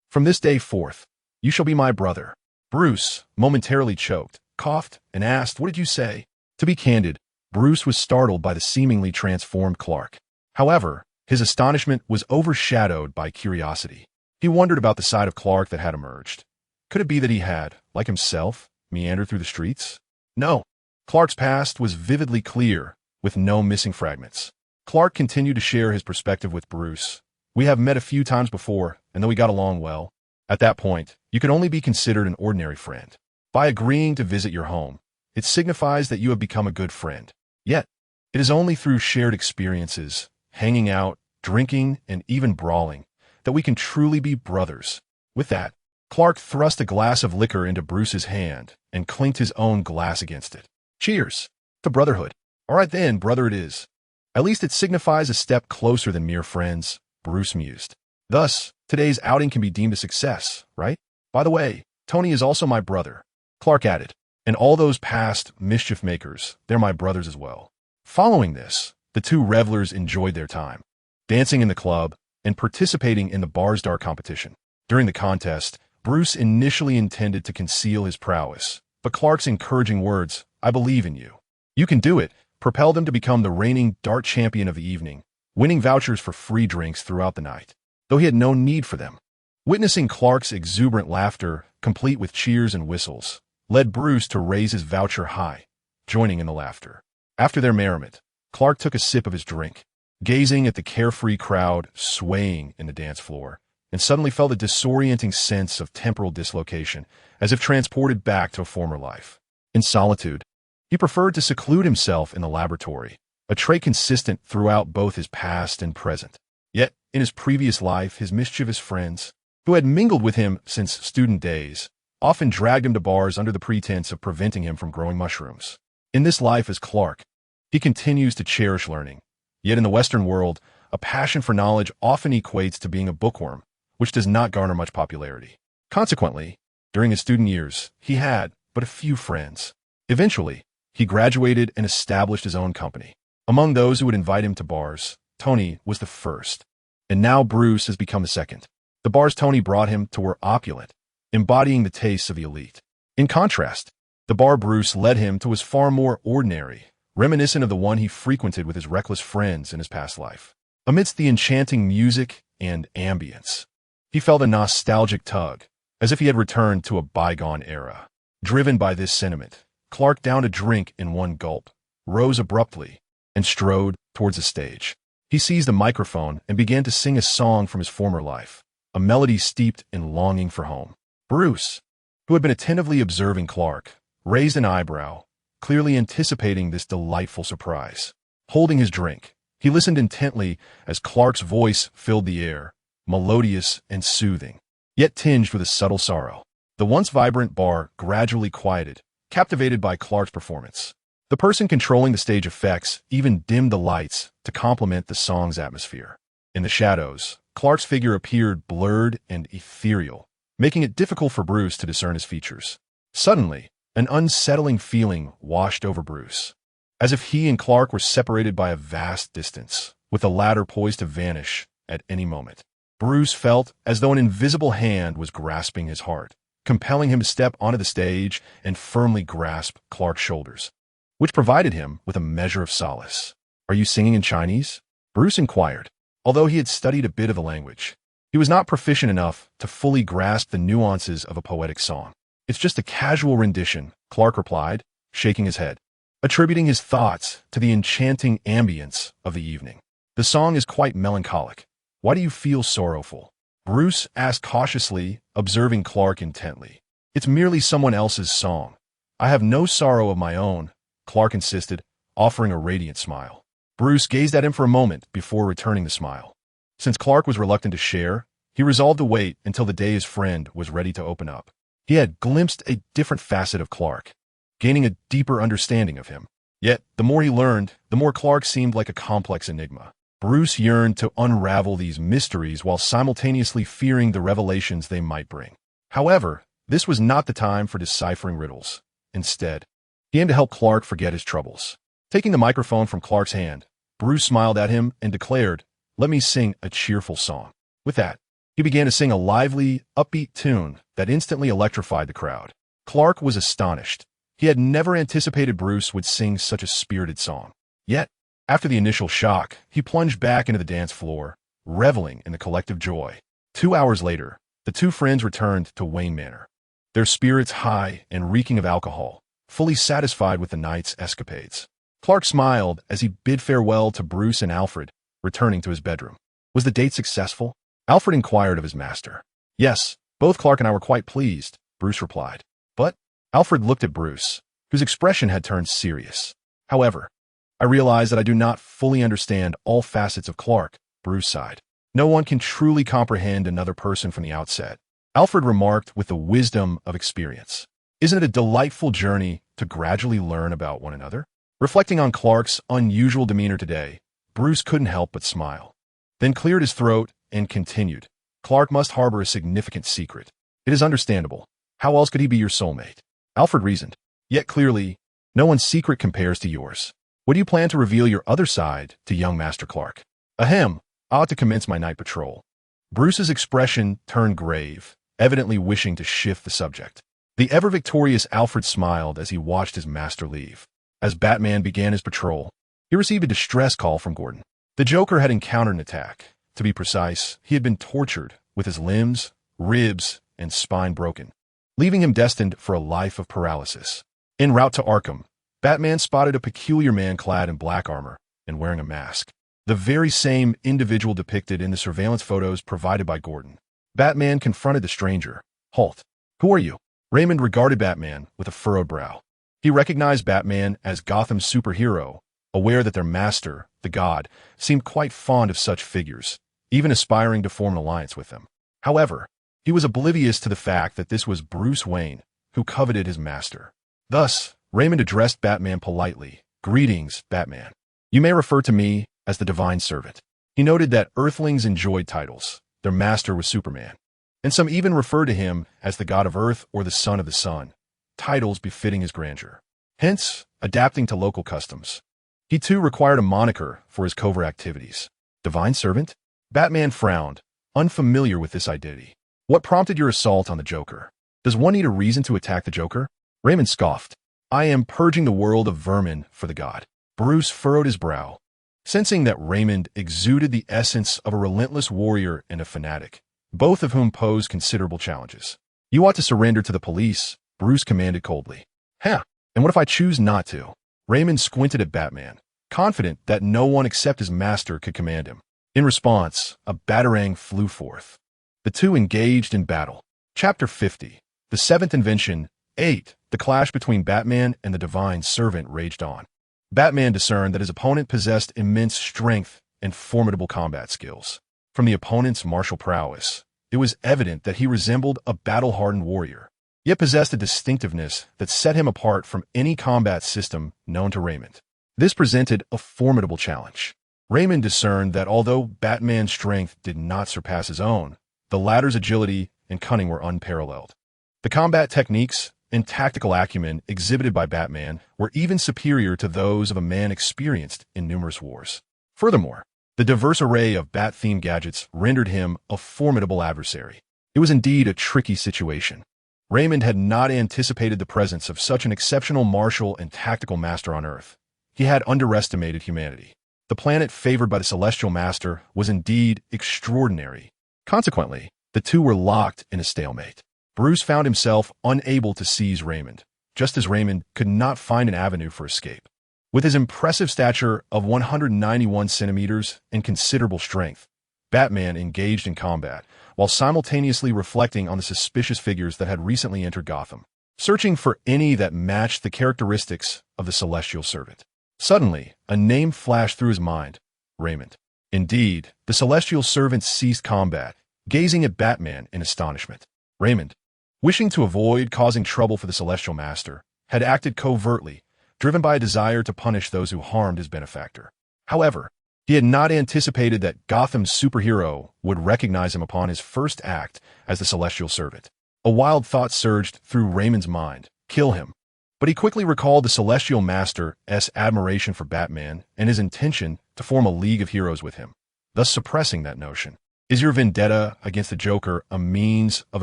From this day forth, you shall be my brother." Bruce momentarily choked, coughed, and asked, "What did you say?" To be candid, Bruce was startled by the seemingly transformed Clark. However, his astonishment was overshadowed by curiosity. He wondered about the side of Clark that had emerged. Could it be that he had, like himself, meandered through the streets? No. Clark's past was vividly clear, with no missing fragments. Clark continued to share his perspective with Bruce. "We have met a few times before, and though we got along well, at that point, you could only be considered an ordinary friend. By agreeing to visit your home, it signifies that you have become a good friend. Yet, it is only through shared experiences, hanging out, drinking, and even brawling, that we can truly be brothers." With that, Clark thrust a glass of liquor into Bruce's hand and clinked his own glass against it. "Cheers to brotherhood." "All right then, brother it is. At least it signifies a step closer than mere friends," Bruce mused. "Thus, today's outing can be deemed a success, right? By the way, Tony is also my brother," Clark added. "And all those past mischief makers, they're my brothers as well." Following this, the two revelers enjoyed their time, dancing in the club and participating in the bar's dart competition. During the contest, Bruce initially intended to conceal his prowess, but Clark's encouraging words, "I believe in you. You can do it," propelled him to become the reigning dart champion of the evening, winning vouchers for free drinks throughout the night, though he had no need for them. Witnessing Clark's exuberant laughter, complete with cheers and whistles, led Bruce to raise his voucher high, joining in the laughter. After their merriment, Clark took a sip of his drink, gazing at the carefree crowd swaying in the dance floor, and suddenly felt a disorienting sense of temporal dislocation, as if transported back to a former life. In solitude, he preferred to seclude himself in the laboratory, a trait consistent throughout both his past and present. Yet, in his previous life, his mischievous friends, who had mingled with him since student days, often dragged him to bars under the pretense of preventing him from growing mushrooms. In this life as Clark, he continues to cherish learning. Yet in the Western world, a passion for knowledge often equates to being a bookworm, which does not garner much popularity. Consequently, during his student years, he had but a few friends. Eventually, he graduated and established his own company. Among those who would invite him to bars, Tony was the first, and now Bruce has become the second. The bars Tony brought him to were opulent, embodying the tastes of the elite. In contrast, the bar Bruce led him to was far more ordinary, reminiscent of the one he frequented with his reckless friends in his past life. Amidst the enchanting music and ambience, he felt a nostalgic tug, as if he had returned to a bygone era. Driven by this sentiment, Clark downed a drink in one gulp, rose abruptly, and strode towards the stage. He seized a microphone and began to sing a song from his former life, a melody steeped in longing for home. Bruce, who had been attentively observing Clark, raised an eyebrow, clearly anticipating this delightful surprise. Holding his drink, he listened intently as Clark's voice filled the air, melodious and soothing, yet tinged with a subtle sorrow. The once vibrant bar gradually quieted, captivated by Clark's performance. The person controlling the stage effects even dimmed the lights to complement the song's atmosphere. In the shadows, Clark's figure appeared blurred and ethereal, making it difficult for Bruce to discern his features. Suddenly, an unsettling feeling washed over Bruce, as if he and Clark were separated by a vast distance, with the latter poised to vanish at any moment. Bruce felt as though an invisible hand was grasping his heart, compelling him to step onto the stage and firmly grasp Clark's shoulders, which provided him with a measure of solace. "Are you singing in Chinese?" Bruce inquired. Although he had studied a bit of the language, he was not proficient enough to fully grasp the nuances of a poetic song. "It's just a casual rendition," Clark replied, shaking his head, attributing his thoughts to the enchanting ambience of the evening. "The song is quite melancholic. Why do you feel sorrowful?" Bruce asked cautiously, observing Clark intently. "It's merely someone else's song. I have no sorrow of my own," Clark insisted, offering a radiant smile. Bruce gazed at him for a moment before returning the smile. Since Clark was reluctant to share, he resolved to wait until the day his friend was ready to open up. He had glimpsed a different facet of Clark, gaining a deeper understanding of him. Yet, the more he learned, the more Clark seemed like a complex enigma. Bruce yearned to unravel these mysteries while simultaneously fearing the revelations they might bring. However, this was not the time for deciphering riddles. Instead, he aimed to help Clark forget his troubles. Taking the microphone from Clark's hand, Bruce smiled at him and declared, "Let me sing a cheerful song." With that, he began to sing a lively, upbeat tune that instantly electrified the crowd. Clark was astonished. He had never anticipated Bruce would sing such a spirited song. Yet, after the initial shock, he plunged back into the dance floor, reveling in the collective joy. 2 hours later, the two friends returned to Wayne Manor, their spirits high and reeking of alcohol, fully satisfied with the night's escapades. Clark smiled as he bid farewell to Bruce and Alfred, returning to his bedroom. "Was the date successful?" Alfred inquired of his master. "Yes, both Clark and I were quite pleased," Bruce replied. "But," Alfred looked at Bruce, whose expression had turned serious. "However, I realize that I do not fully understand all facets of Clark," Bruce sighed. "No one can truly comprehend another person from the outset," Alfred remarked with the wisdom of experience. "Isn't it a delightful journey to gradually learn about one another?" Reflecting on Clark's unusual demeanor today, Bruce couldn't help but smile, then cleared his throat and continued. "Clark must harbor a significant secret. It is understandable. How else could he be your soulmate?" Alfred reasoned. "Yet clearly, no one's secret compares to yours. When do you plan to reveal your other side to young Master Clark?" "Ahem, I ought to commence my night patrol." Bruce's expression turned grave, evidently wishing to shift the subject. The ever-victorious Alfred smiled as he watched his master leave. As Batman began his patrol, he received a distress call from Gordon. The Joker had encountered an attack. To be precise, he had been tortured, with his limbs, ribs, and spine broken, leaving him destined for a life of paralysis. En route to Arkham, Batman spotted a peculiar man clad in black armor and wearing a mask, the very same individual depicted in the surveillance photos provided by Gordon. Batman confronted the stranger. "Halt. Who are you?" Raymond regarded Batman with a furrowed brow. He recognized Batman as Gotham's superhero, aware that their master, the God, seemed quite fond of such figures, even aspiring to form an alliance with them. However, he was oblivious to the fact that this was Bruce Wayne, who coveted his master. Thus, Raymond addressed Batman politely. "Greetings, Batman. You may refer to me as the Divine Servant." He noted that Earthlings enjoyed titles. Their master was Superman, and some even referred to him as the God of Earth or the Son of the Sun, titles befitting his grandeur. Hence, adapting to local customs, he too required a moniker for his covert activities. "Divine Servant?" Batman frowned, unfamiliar with this identity. "What prompted your assault on the Joker? Does one need a reason to attack the Joker?" Raymond scoffed. "I am purging the world of vermin for the God." Bruce furrowed his brow, sensing that Raymond exuded the essence of a relentless warrior and a fanatic, both of whom posed considerable challenges. "You ought to surrender to the police," Bruce commanded coldly. "Huh, and what if I choose not to?" Raymond squinted at Batman, confident that no one except his master could command him. In response, a batarang flew forth. The two engaged in battle. Chapter 50. The Seventh Invention, 8. The clash between Batman and the Divine Servant raged on. Batman discerned that his opponent possessed immense strength and formidable combat skills. From the opponent's martial prowess, it was evident that he resembled a battle-hardened warrior, yet possessed a distinctiveness that set him apart from any combat system known to Raymond. This presented a formidable challenge. Raymond discerned that although Batman's strength did not surpass his own, the latter's agility and cunning were unparalleled. The combat techniques and tactical acumen exhibited by Batman were even superior to those of a man experienced in numerous wars. Furthermore, The diverse array of bat-themed gadgets rendered him a formidable adversary. It was indeed a tricky situation. Raymond had not anticipated the presence of such an exceptional martial and tactical master on Earth. He had underestimated humanity. The planet favored by the Celestial Master was indeed extraordinary. Consequently, the two were locked in a stalemate. Bruce found himself unable to seize Raymond, just as Raymond could not find an avenue for escape. With his impressive stature of 191 centimeters and considerable strength, Batman engaged in combat, while simultaneously reflecting on the suspicious figures that had recently entered Gotham, searching for any that matched the characteristics of the Celestial Servant. Suddenly, a name flashed through his mind: Raymond. Indeed, the Celestial Servant ceased combat, gazing at Batman in astonishment. Raymond, wishing to avoid causing trouble for the Celestial Master, had acted covertly, driven by a desire to punish those who harmed his benefactor. However, he had not anticipated that Gotham's superhero would recognize him upon his first act as the Celestial Servant. A wild thought surged through Raymond's mind: kill him. But he quickly recalled the Celestial Master's admiration for Batman and his intention to form a league of heroes with him, thus suppressing that notion. Is your vendetta against the Joker a means of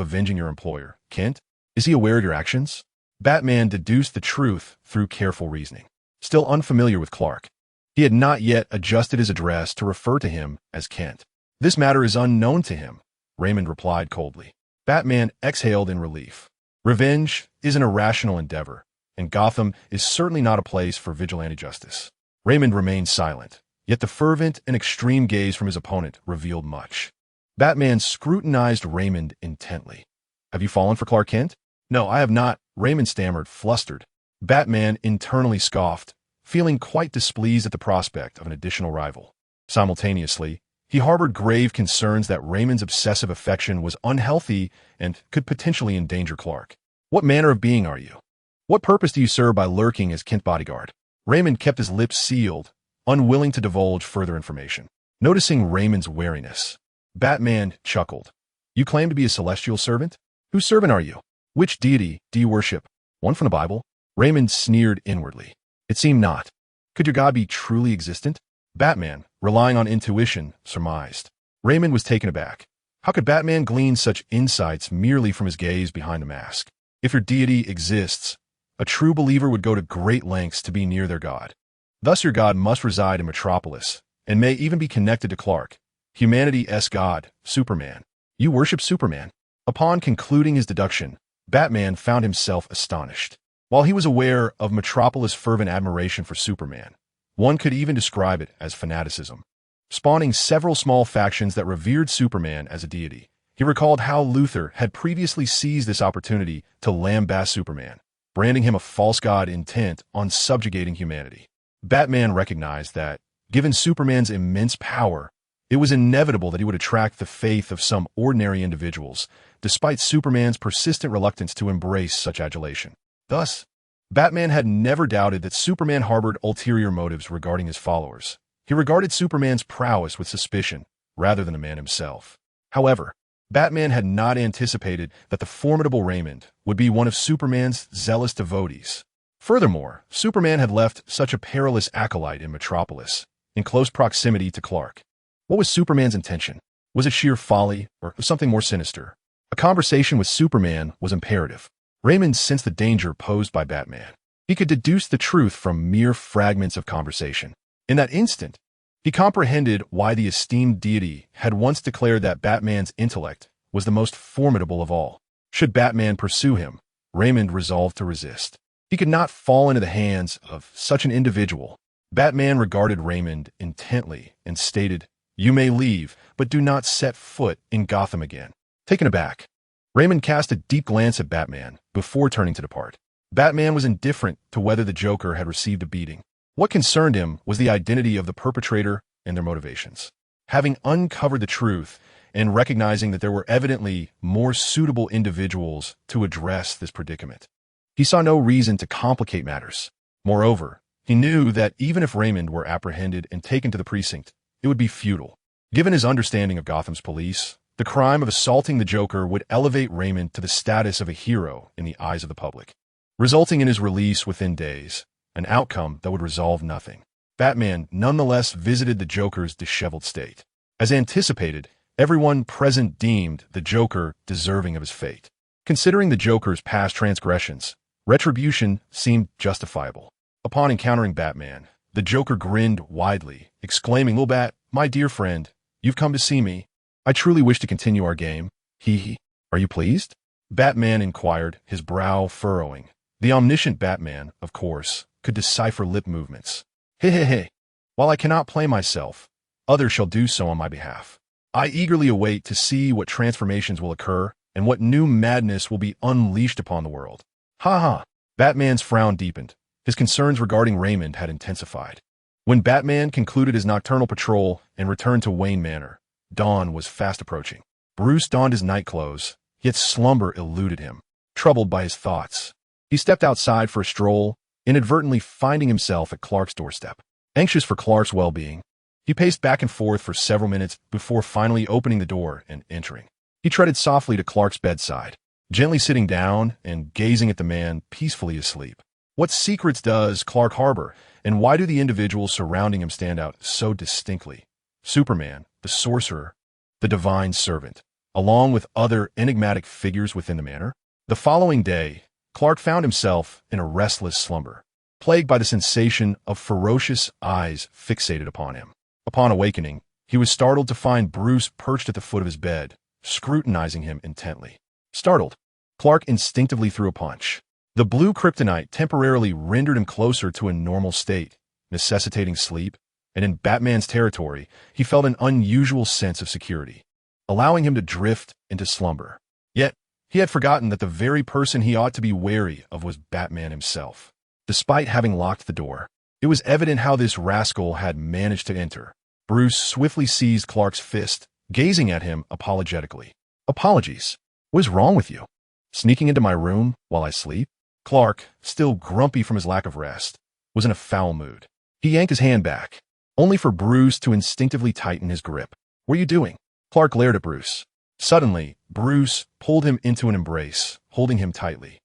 avenging your employer, Kent? Is he aware of your actions? Batman deduced the truth through careful reasoning. Still unfamiliar with Clark, he had not yet adjusted his address to refer to him as Kent. This matter is unknown to him, Raymond replied coldly. Batman exhaled in relief. Revenge is an irrational endeavor, and Gotham is certainly not a place for vigilante justice. Raymond remained silent, yet the fervent and extreme gaze from his opponent revealed much. Batman scrutinized Raymond intently. Have you fallen for Clark Kent? No, I have not, Raymond stammered, flustered. Batman internally scoffed, feeling quite displeased at the prospect of an additional rival. Simultaneously, he harbored grave concerns that Raymond's obsessive affection was unhealthy and could potentially endanger Clark. What manner of being are you? What purpose do you serve by lurking as Kent's bodyguard? Raymond kept his lips sealed, unwilling to divulge further information. Noticing Raymond's wariness, Batman chuckled. You claim to be a celestial servant? Whose servant are you? Which deity do you worship? One from the Bible? Raymond sneered inwardly. It seemed not. Could your God be truly existent? Batman, relying on intuition, surmised. Raymond was taken aback. How could Batman glean such insights merely from his gaze behind a mask? If your deity exists, a true believer would go to great lengths to be near their God. Thus your God must reside in Metropolis, and may even be connected to Clark, humanity's God, Superman. You worship Superman. Upon concluding his deduction, Batman found himself astonished. While he was aware of Metropolis' fervent admiration for Superman, one could even describe it as fanaticism, spawning several small factions that revered Superman as a deity. He recalled how Luthor had previously seized this opportunity to lambast Superman, branding him a false god intent on subjugating humanity. Batman recognized that, given Superman's immense power, it was inevitable that he would attract the faith of some ordinary individuals, despite Superman's persistent reluctance to embrace such adulation. Thus, Batman had never doubted that Superman harbored ulterior motives regarding his followers. He regarded Superman's prowess with suspicion, rather than the man himself. However, Batman had not anticipated that the formidable Raymond would be one of Superman's zealous devotees. Furthermore, Superman had left such a perilous acolyte in Metropolis, in close proximity to Clark. What was Superman's intention? Was it sheer folly, or something more sinister? A conversation with Superman was imperative. Raymond sensed the danger posed by Batman. He could deduce the truth from mere fragments of conversation. In that instant, he comprehended why the esteemed deity had once declared that Batman's intellect was the most formidable of all. Should Batman pursue him, Raymond resolved to resist. He could not fall into the hands of such an individual. Batman regarded Raymond intently and stated, "You may leave, but do not set foot in Gotham again." Taken aback, Raymond cast a deep glance at Batman before turning to depart. Batman was indifferent to whether the Joker had received a beating. What concerned him was the identity of the perpetrator and their motivations. Having uncovered the truth and recognizing that there were evidently more suitable individuals to address this predicament, he saw no reason to complicate matters. Moreover, he knew that even if Raymond were apprehended and taken to the precinct, it would be futile. Given his understanding of Gotham's police, the crime of assaulting the Joker would elevate Raymond to the status of a hero in the eyes of the public, resulting in his release within days, an outcome that would resolve nothing. Batman nonetheless visited the Joker's disheveled state. As anticipated, everyone present deemed the Joker deserving of his fate. Considering the Joker's past transgressions, retribution seemed justifiable. Upon encountering Batman, the Joker grinned widely, exclaiming, "Lil Bat, my dear friend, you've come to see me. I truly wish to continue our game. Hee hee. Are you pleased?" Batman inquired, his brow furrowing. The omniscient Batman, of course, could decipher lip movements. "Hey, hey, hey. While I cannot play myself, others shall do so on my behalf. I eagerly await to see what transformations will occur and what new madness will be unleashed upon the world." Ha ha. Batman's frown deepened. His concerns regarding Raymond had intensified. When Batman concluded his nocturnal patrol and returned to Wayne Manor, dawn was fast approaching. Bruce donned his nightclothes, yet slumber eluded him. Troubled by his thoughts, he stepped outside for a stroll, inadvertently finding himself at Clark's doorstep. Anxious for Clark's well-being, he paced back and forth for several minutes before finally opening the door and entering. He treaded softly to Clark's bedside, gently sitting down and gazing at the man peacefully asleep. What secrets does Clark harbor, and why do the individuals surrounding him stand out so distinctly? Superman, the sorcerer, the divine servant, along with other enigmatic figures within the manor? The following day, Clark found himself in a restless slumber, plagued by the sensation of ferocious eyes fixated upon him. Upon awakening, he was startled to find Bruce perched at the foot of his bed, scrutinizing him intently. Startled, Clark instinctively threw a punch. The blue kryptonite temporarily rendered him closer to a normal state, necessitating sleep, and in Batman's territory, he felt an unusual sense of security, allowing him to drift into slumber. Yet, he had forgotten that the very person he ought to be wary of was Batman himself. Despite having locked the door, it was evident how this rascal had managed to enter. Bruce swiftly seized Clark's fist, gazing at him apologetically. "Apologies. What is wrong with you? Sneaking into my room while I sleep?" Clark, still grumpy from his lack of rest, was in a foul mood. He yanked his hand back, only for Bruce to instinctively tighten his grip. "What are you doing?" Clark glared at Bruce. Suddenly, Bruce pulled him into an embrace, holding him tightly.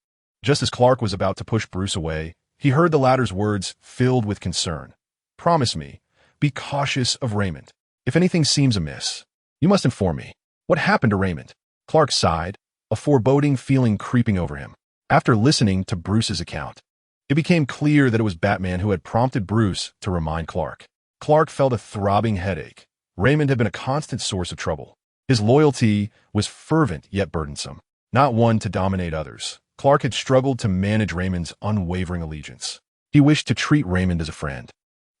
Just as Clark was about to push Bruce away, he heard the latter's words filled with concern. "Promise me, be cautious of Raymond. If anything seems amiss, you must inform me. What happened to Raymond?" Clark sighed, a foreboding feeling creeping over him. After listening to Bruce's account, it became clear that it was Batman who had prompted Bruce to remind Clark. Clark felt a throbbing headache. Raymond had been a constant source of trouble. His loyalty was fervent yet burdensome, not one to dominate others. Clark had struggled to manage Raymond's unwavering allegiance. He wished to treat Raymond as a friend,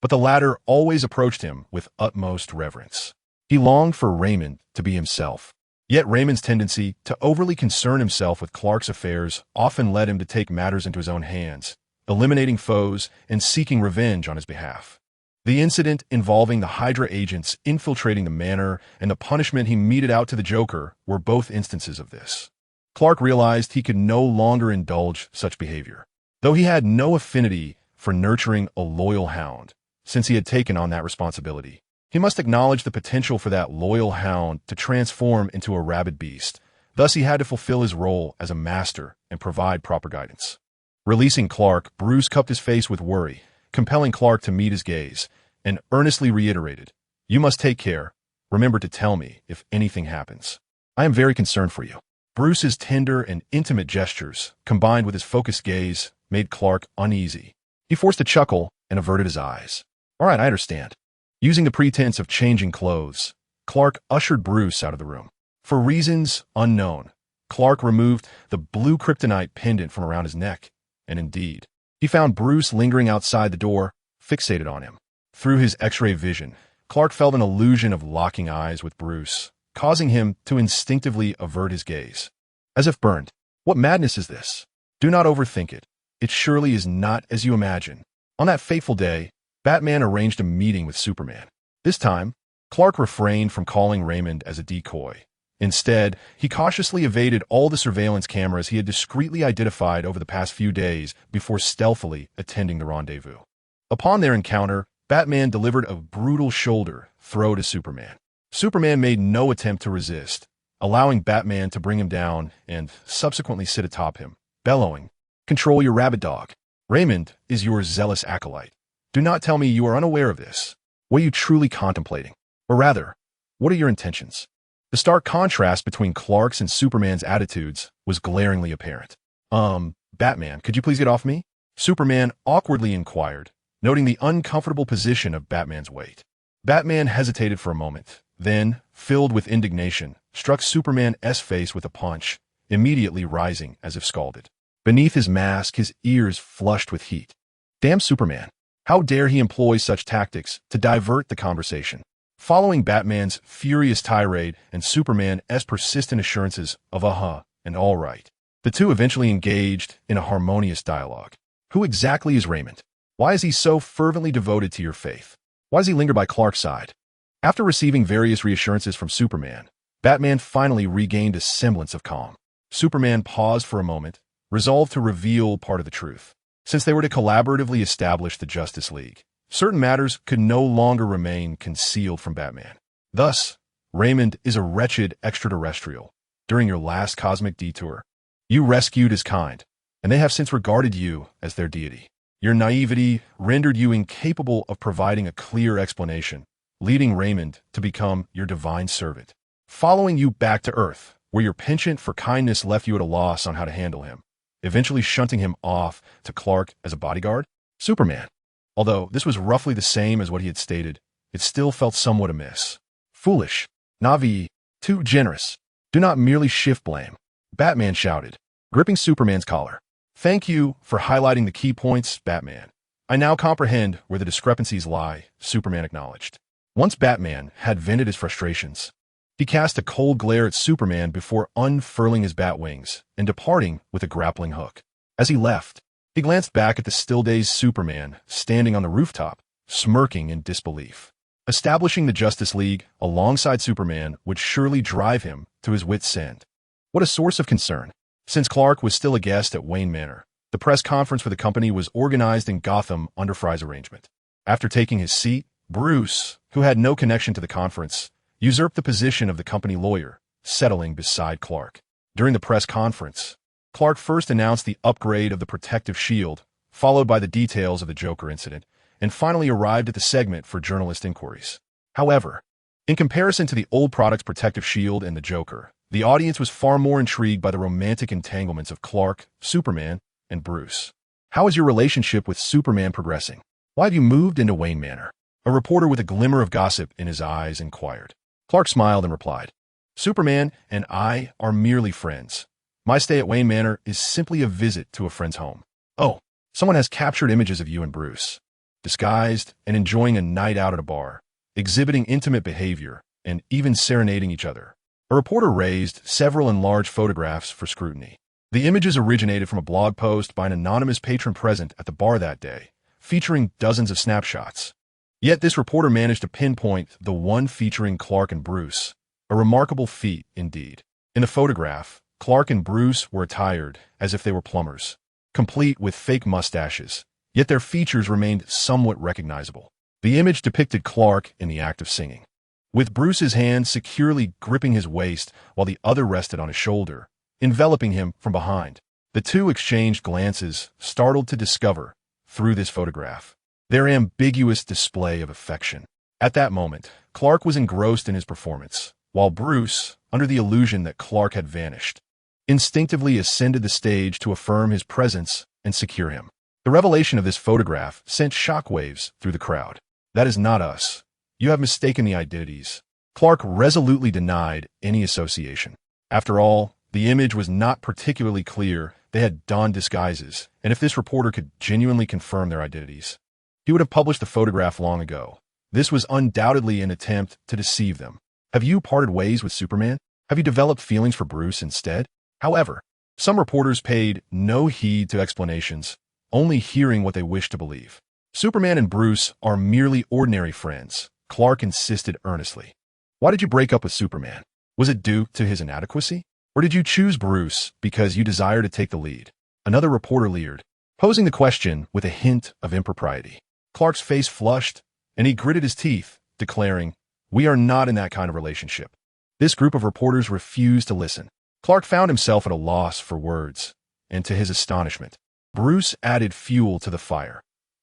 but the latter always approached him with utmost reverence. He longed for Raymond to be himself. Yet Raymond's tendency to overly concern himself with Clark's affairs often led him to take matters into his own hands, eliminating foes and seeking revenge on his behalf. The incident involving the Hydra agents infiltrating the manor and the punishment he meted out to the Joker were both instances of this. Clark realized he could no longer indulge such behavior. Though he had no affinity for nurturing a loyal hound, since he had taken on that responsibility, he must acknowledge the potential for that loyal hound to transform into a rabid beast. Thus, he had to fulfill his role as a master and provide proper guidance. Releasing Clark, Bruce cupped his face with worry, compelling Clark to meet his gaze, and earnestly reiterated, "You must take care. Remember to tell me if anything happens. I am very concerned for you." Bruce's tender and intimate gestures, combined with his focused gaze, made Clark uneasy. He forced a chuckle and averted his eyes. "All right, I understand." Using the pretense of changing clothes, Clark ushered Bruce out of the room. For reasons unknown, Clark removed the blue kryptonite pendant from around his neck, and indeed, he found Bruce lingering outside the door, fixated on him. Through his X-ray vision, Clark felt an illusion of locking eyes with Bruce, causing him to instinctively avert his gaze. As if burned. What madness is this? Do not overthink it. It surely is not as you imagine. On that fateful day, Batman arranged a meeting with Superman. This time, Clark refrained from calling Raymond as a decoy. Instead, he cautiously evaded all the surveillance cameras he had discreetly identified over the past few days before stealthily attending the rendezvous. Upon their encounter, Batman delivered a brutal shoulder throw to Superman. Superman made no attempt to resist, allowing Batman to bring him down and subsequently sit atop him, bellowing, "Control your rabid dog. Raymond is your zealous acolyte. Do not tell me you are unaware of this. What are you truly contemplating? Or rather, what are your intentions? The stark contrast between Clark's and Superman's attitudes was glaringly apparent. Batman, could you please get off me? Superman awkwardly inquired, noting the uncomfortable position of Batman's weight. Batman hesitated for a moment, then, filled with indignation, struck Superman's face with a punch, immediately rising as if scalded. Beneath his mask, his ears flushed with heat. Damn Superman! How dare he employ such tactics to divert the conversation? Following Batman's furious tirade and Superman's persistent assurances of and all right, the two eventually engaged in a harmonious dialogue. Who exactly is Raymond? Why is he so fervently devoted to your faith? Why does he linger by Clark's side? After receiving various reassurances from Superman, Batman finally regained a semblance of calm. Superman paused for a moment, resolved to reveal part of the truth. Since they were to collaboratively establish the Justice League, certain matters could no longer remain concealed from Batman. Thus, Raymond is a wretched extraterrestrial. During your last cosmic detour, you rescued his kind, and they have since regarded you as their deity. Your naivety rendered you incapable of providing a clear explanation, leading Raymond to become your divine servant, following you back to Earth, where your penchant for kindness left you at a loss on how to handle him, eventually shunting him off to Clark as a bodyguard. Superman, although this was roughly the same as what he had stated, it still felt somewhat amiss. Foolish, naive, too generous. Do not merely shift blame, Batman shouted, gripping Superman's collar. Thank you for highlighting the key points, Batman. I now comprehend where the discrepancies lie, Superman acknowledged. Once Batman had vented his frustrations, he cast a cold glare at Superman before unfurling his bat wings and departing with a grappling hook. As he left, he glanced back at the still-dazed Superman standing on the rooftop, smirking in disbelief. Establishing the Justice League alongside Superman would surely drive him to his wits' end. What a source of concern. Since Clark was still a guest at Wayne Manor, the press conference for the company was organized in Gotham under Fry's arrangement. After taking his seat, Bruce, who had no connection to the conference, usurped the position of the company lawyer, settling beside Clark. During the press conference, Clark first announced the upgrade of the protective shield, followed by the details of the Joker incident, and finally arrived at the segment for journalist inquiries. However, in comparison to the old product's protective shield and the Joker, the audience was far more intrigued by the romantic entanglements of Clark, Superman, and Bruce. How is your relationship with Superman progressing? Why have you moved into Wayne Manor? A reporter with a glimmer of gossip in his eyes inquired. Clark smiled and replied, Superman and I are merely friends. My stay at Wayne Manor is simply a visit to a friend's home. Oh, someone has captured images of you and Bruce, disguised and enjoying a night out at a bar, exhibiting intimate behavior, and even serenading each other. A reporter raised several enlarged photographs for scrutiny. The images originated from a blog post by an anonymous patron present at the bar that day, featuring dozens of snapshots. Yet this reporter managed to pinpoint the one featuring Clark and Bruce, a remarkable feat indeed. In the photograph, Clark and Bruce were attired as if they were plumbers, complete with fake mustaches, yet their features remained somewhat recognizable. The image depicted Clark in the act of singing, with Bruce's hand securely gripping his waist while the other rested on his shoulder, enveloping him from behind. The two exchanged glances, startled to discover, through this photograph, their ambiguous display of affection. At that moment, Clark was engrossed in his performance, while Bruce, under the illusion that Clark had vanished, instinctively ascended the stage to affirm his presence and secure him. The revelation of this photograph sent shockwaves through the crowd. That is not us. You have mistaken the identities. Clark resolutely denied any association. After all, the image was not particularly clear. They had donned disguises, and if this reporter could genuinely confirm their identities, he would have published the photograph long ago. This was undoubtedly an attempt to deceive them. Have you parted ways with Superman? Have you developed feelings for Bruce instead? However, some reporters paid no heed to explanations, only hearing what they wished to believe. Superman and Bruce are merely ordinary friends, Clark insisted earnestly. Why did you break up with Superman? Was it due to his inadequacy? Or did you choose Bruce because you desire to take the lead? Another reporter leered, posing the question with a hint of impropriety. Clark's face flushed, and he gritted his teeth, declaring, We are not in that kind of relationship. This group of reporters refused to listen. Clark found himself at a loss for words, and to his astonishment, Bruce added fuel to the fire.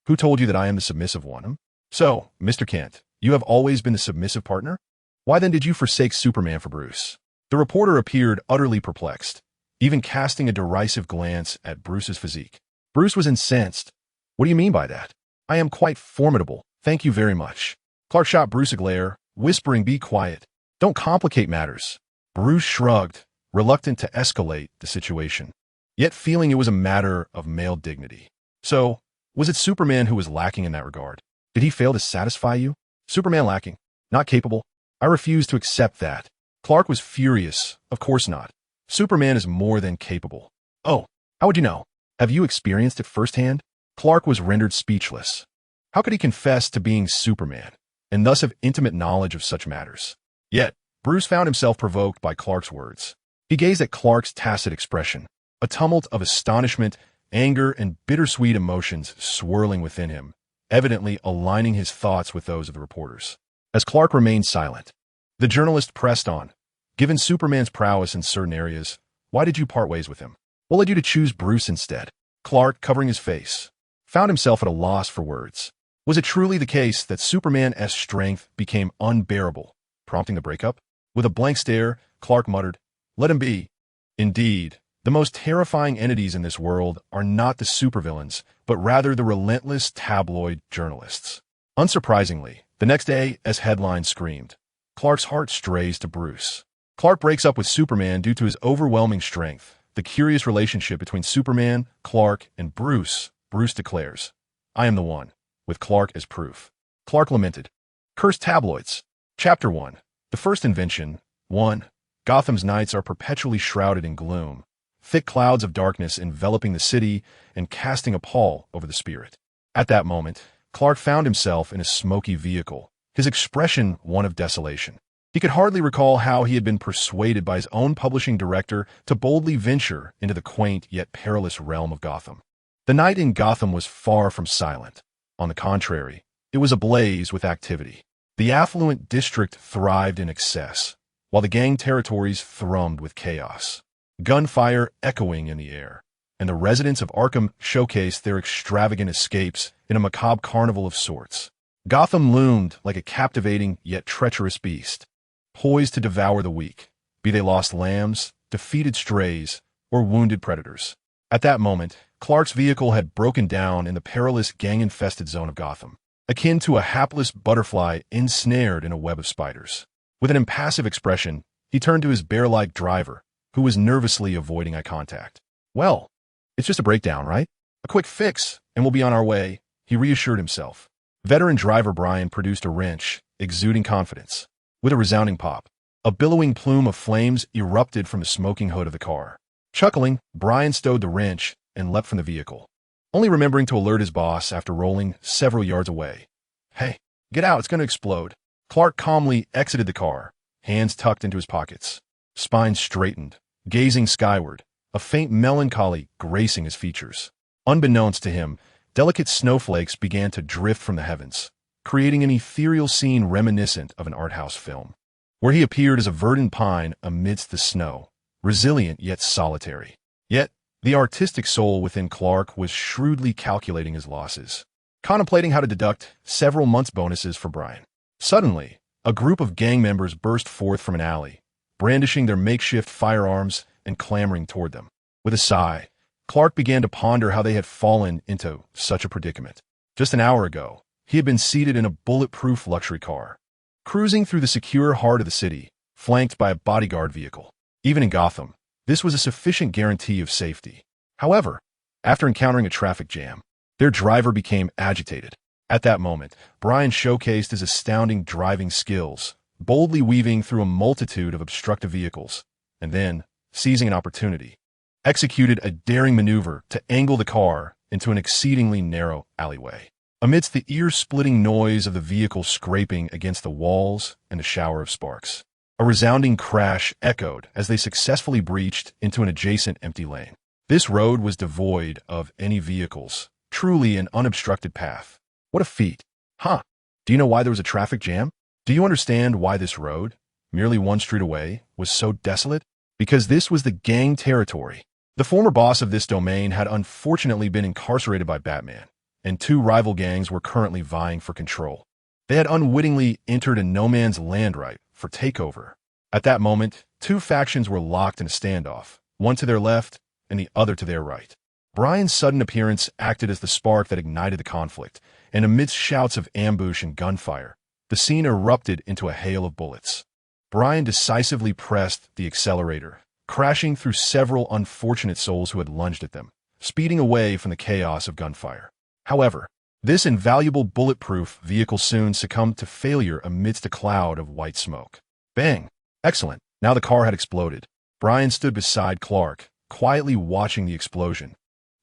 Who told you that I am the submissive one? So, Mr. Kent, you have always been the submissive partner? Why then did you forsake Superman for Bruce? The reporter appeared utterly perplexed, even casting a derisive glance at Bruce's physique. Bruce was incensed. What do you mean by that? I am quite formidable, thank you very much. Clark shot Bruce a glare, whispering, be quiet. Don't complicate matters. Bruce shrugged, reluctant to escalate the situation, yet feeling it was a matter of male dignity. So, was it Superman who was lacking in that regard? Did he fail to satisfy you? Superman lacking, not capable? I refuse to accept that. Clark was furious. Of course not. Superman is more than capable. Oh, how would you know? Have you experienced it firsthand? Clark was rendered speechless. How could he confess to being Superman, and thus have intimate knowledge of such matters? Yet, Bruce found himself provoked by Clark's words. He gazed at Clark's tacit expression, a tumult of astonishment, anger, and bittersweet emotions swirling within him, evidently aligning his thoughts with those of the reporters. As Clark remained silent, the journalist pressed on. Given Superman's prowess in certain areas, why did you part ways with him? What led you to choose Bruce instead? Clark, covering his face, found himself at a loss for words. Was it truly the case that Superman's strength became unbearable, prompting the breakup? With a blank stare, Clark muttered, let him be. Indeed, the most terrifying entities in this world are not the supervillains, but rather the relentless tabloid journalists. Unsurprisingly, the next day, as headlines screamed, Clark's heart strays to Bruce. Clark breaks up with Superman due to his overwhelming strength. The curious relationship between Superman, Clark, and Bruce declares, I am the one, with Clark as proof. Clark lamented. Cursed tabloids. Chapter 1. The first invention. 1. Gotham's nights are perpetually shrouded in gloom, thick clouds of darkness enveloping the city and casting a pall over the spirit. At that moment, Clark found himself in a smoky vehicle, his expression one of desolation. He could hardly recall how he had been persuaded by his own publishing director to boldly venture into the quaint yet perilous realm of Gotham. The night in Gotham was far from silent. On the contrary, it was ablaze with activity. The affluent district thrived in excess, while the gang territories thrummed with chaos. Gunfire echoing in the air, and the residents of Arkham showcased their extravagant escapes in a macabre carnival of sorts. Gotham loomed like a captivating yet treacherous beast, poised to devour the weak, be they lost lambs, defeated strays, or wounded predators. At that moment, Clark's vehicle had broken down in the perilous gang-infested zone of Gotham, akin to a hapless butterfly ensnared in a web of spiders. With an impassive expression, he turned to his bear-like driver, who was nervously avoiding eye contact. Well, it's just a breakdown, right? A quick fix, and we'll be on our way, he reassured himself. Veteran driver Brian produced a wrench, exuding confidence. With a resounding pop, a billowing plume of flames erupted from the smoking hood of the car. Chuckling, Brian stowed the wrench and leapt from the vehicle, only remembering to alert his boss after rolling several yards away. Hey, get out, it's going to explode. Clark calmly exited the car, hands tucked into his pockets, spine straightened, gazing skyward, a faint melancholy gracing his features. Unbeknownst to him, delicate snowflakes began to drift from the heavens, creating an ethereal scene reminiscent of an art house film, where he appeared as a verdant pine amidst the snow, resilient yet solitary. Yet, the artistic soul within Clark was shrewdly calculating his losses, contemplating how to deduct several months' bonuses for Brian. Suddenly, a group of gang members burst forth from an alley, brandishing their makeshift firearms and clamoring toward them. With a sigh, Clark began to ponder how they had fallen into such a predicament. Just an hour ago, he had been seated in a bulletproof luxury car, cruising through the secure heart of the city, flanked by a bodyguard vehicle. Even in Gotham, this was a sufficient guarantee of safety. However, after encountering a traffic jam, their driver became agitated. At that moment, Brian showcased his astounding driving skills, boldly weaving through a multitude of obstructive vehicles, and then, seizing an opportunity, executed a daring maneuver to angle the car into an exceedingly narrow alleyway. Amidst the ear-splitting noise of the vehicle scraping against the walls and a shower of sparks, a resounding crash echoed as they successfully breached into an adjacent empty lane. This road was devoid of any vehicles, truly an unobstructed path. What a feat. Huh. Do you know why there was a traffic jam? Do you understand why this road, merely one street away, was so desolate? Because this was the gang territory. The former boss of this domain had unfortunately been incarcerated by Batman, and two rival gangs were currently vying for control. They had unwittingly entered a no-man's land right for takeover. At that moment, two factions were locked in a standoff, one to their left and the other to their right. Brian's sudden appearance acted as the spark that ignited the conflict, and amidst shouts of ambush and gunfire, the scene erupted into a hail of bullets. Brian decisively pressed the accelerator, crashing through several unfortunate souls who had lunged at them, speeding away from the chaos of gunfire. However, this invaluable bulletproof vehicle soon succumbed to failure amidst a cloud of white smoke. Bang! Excellent. Now the car had exploded. Brian stood beside Clark, quietly watching the explosion,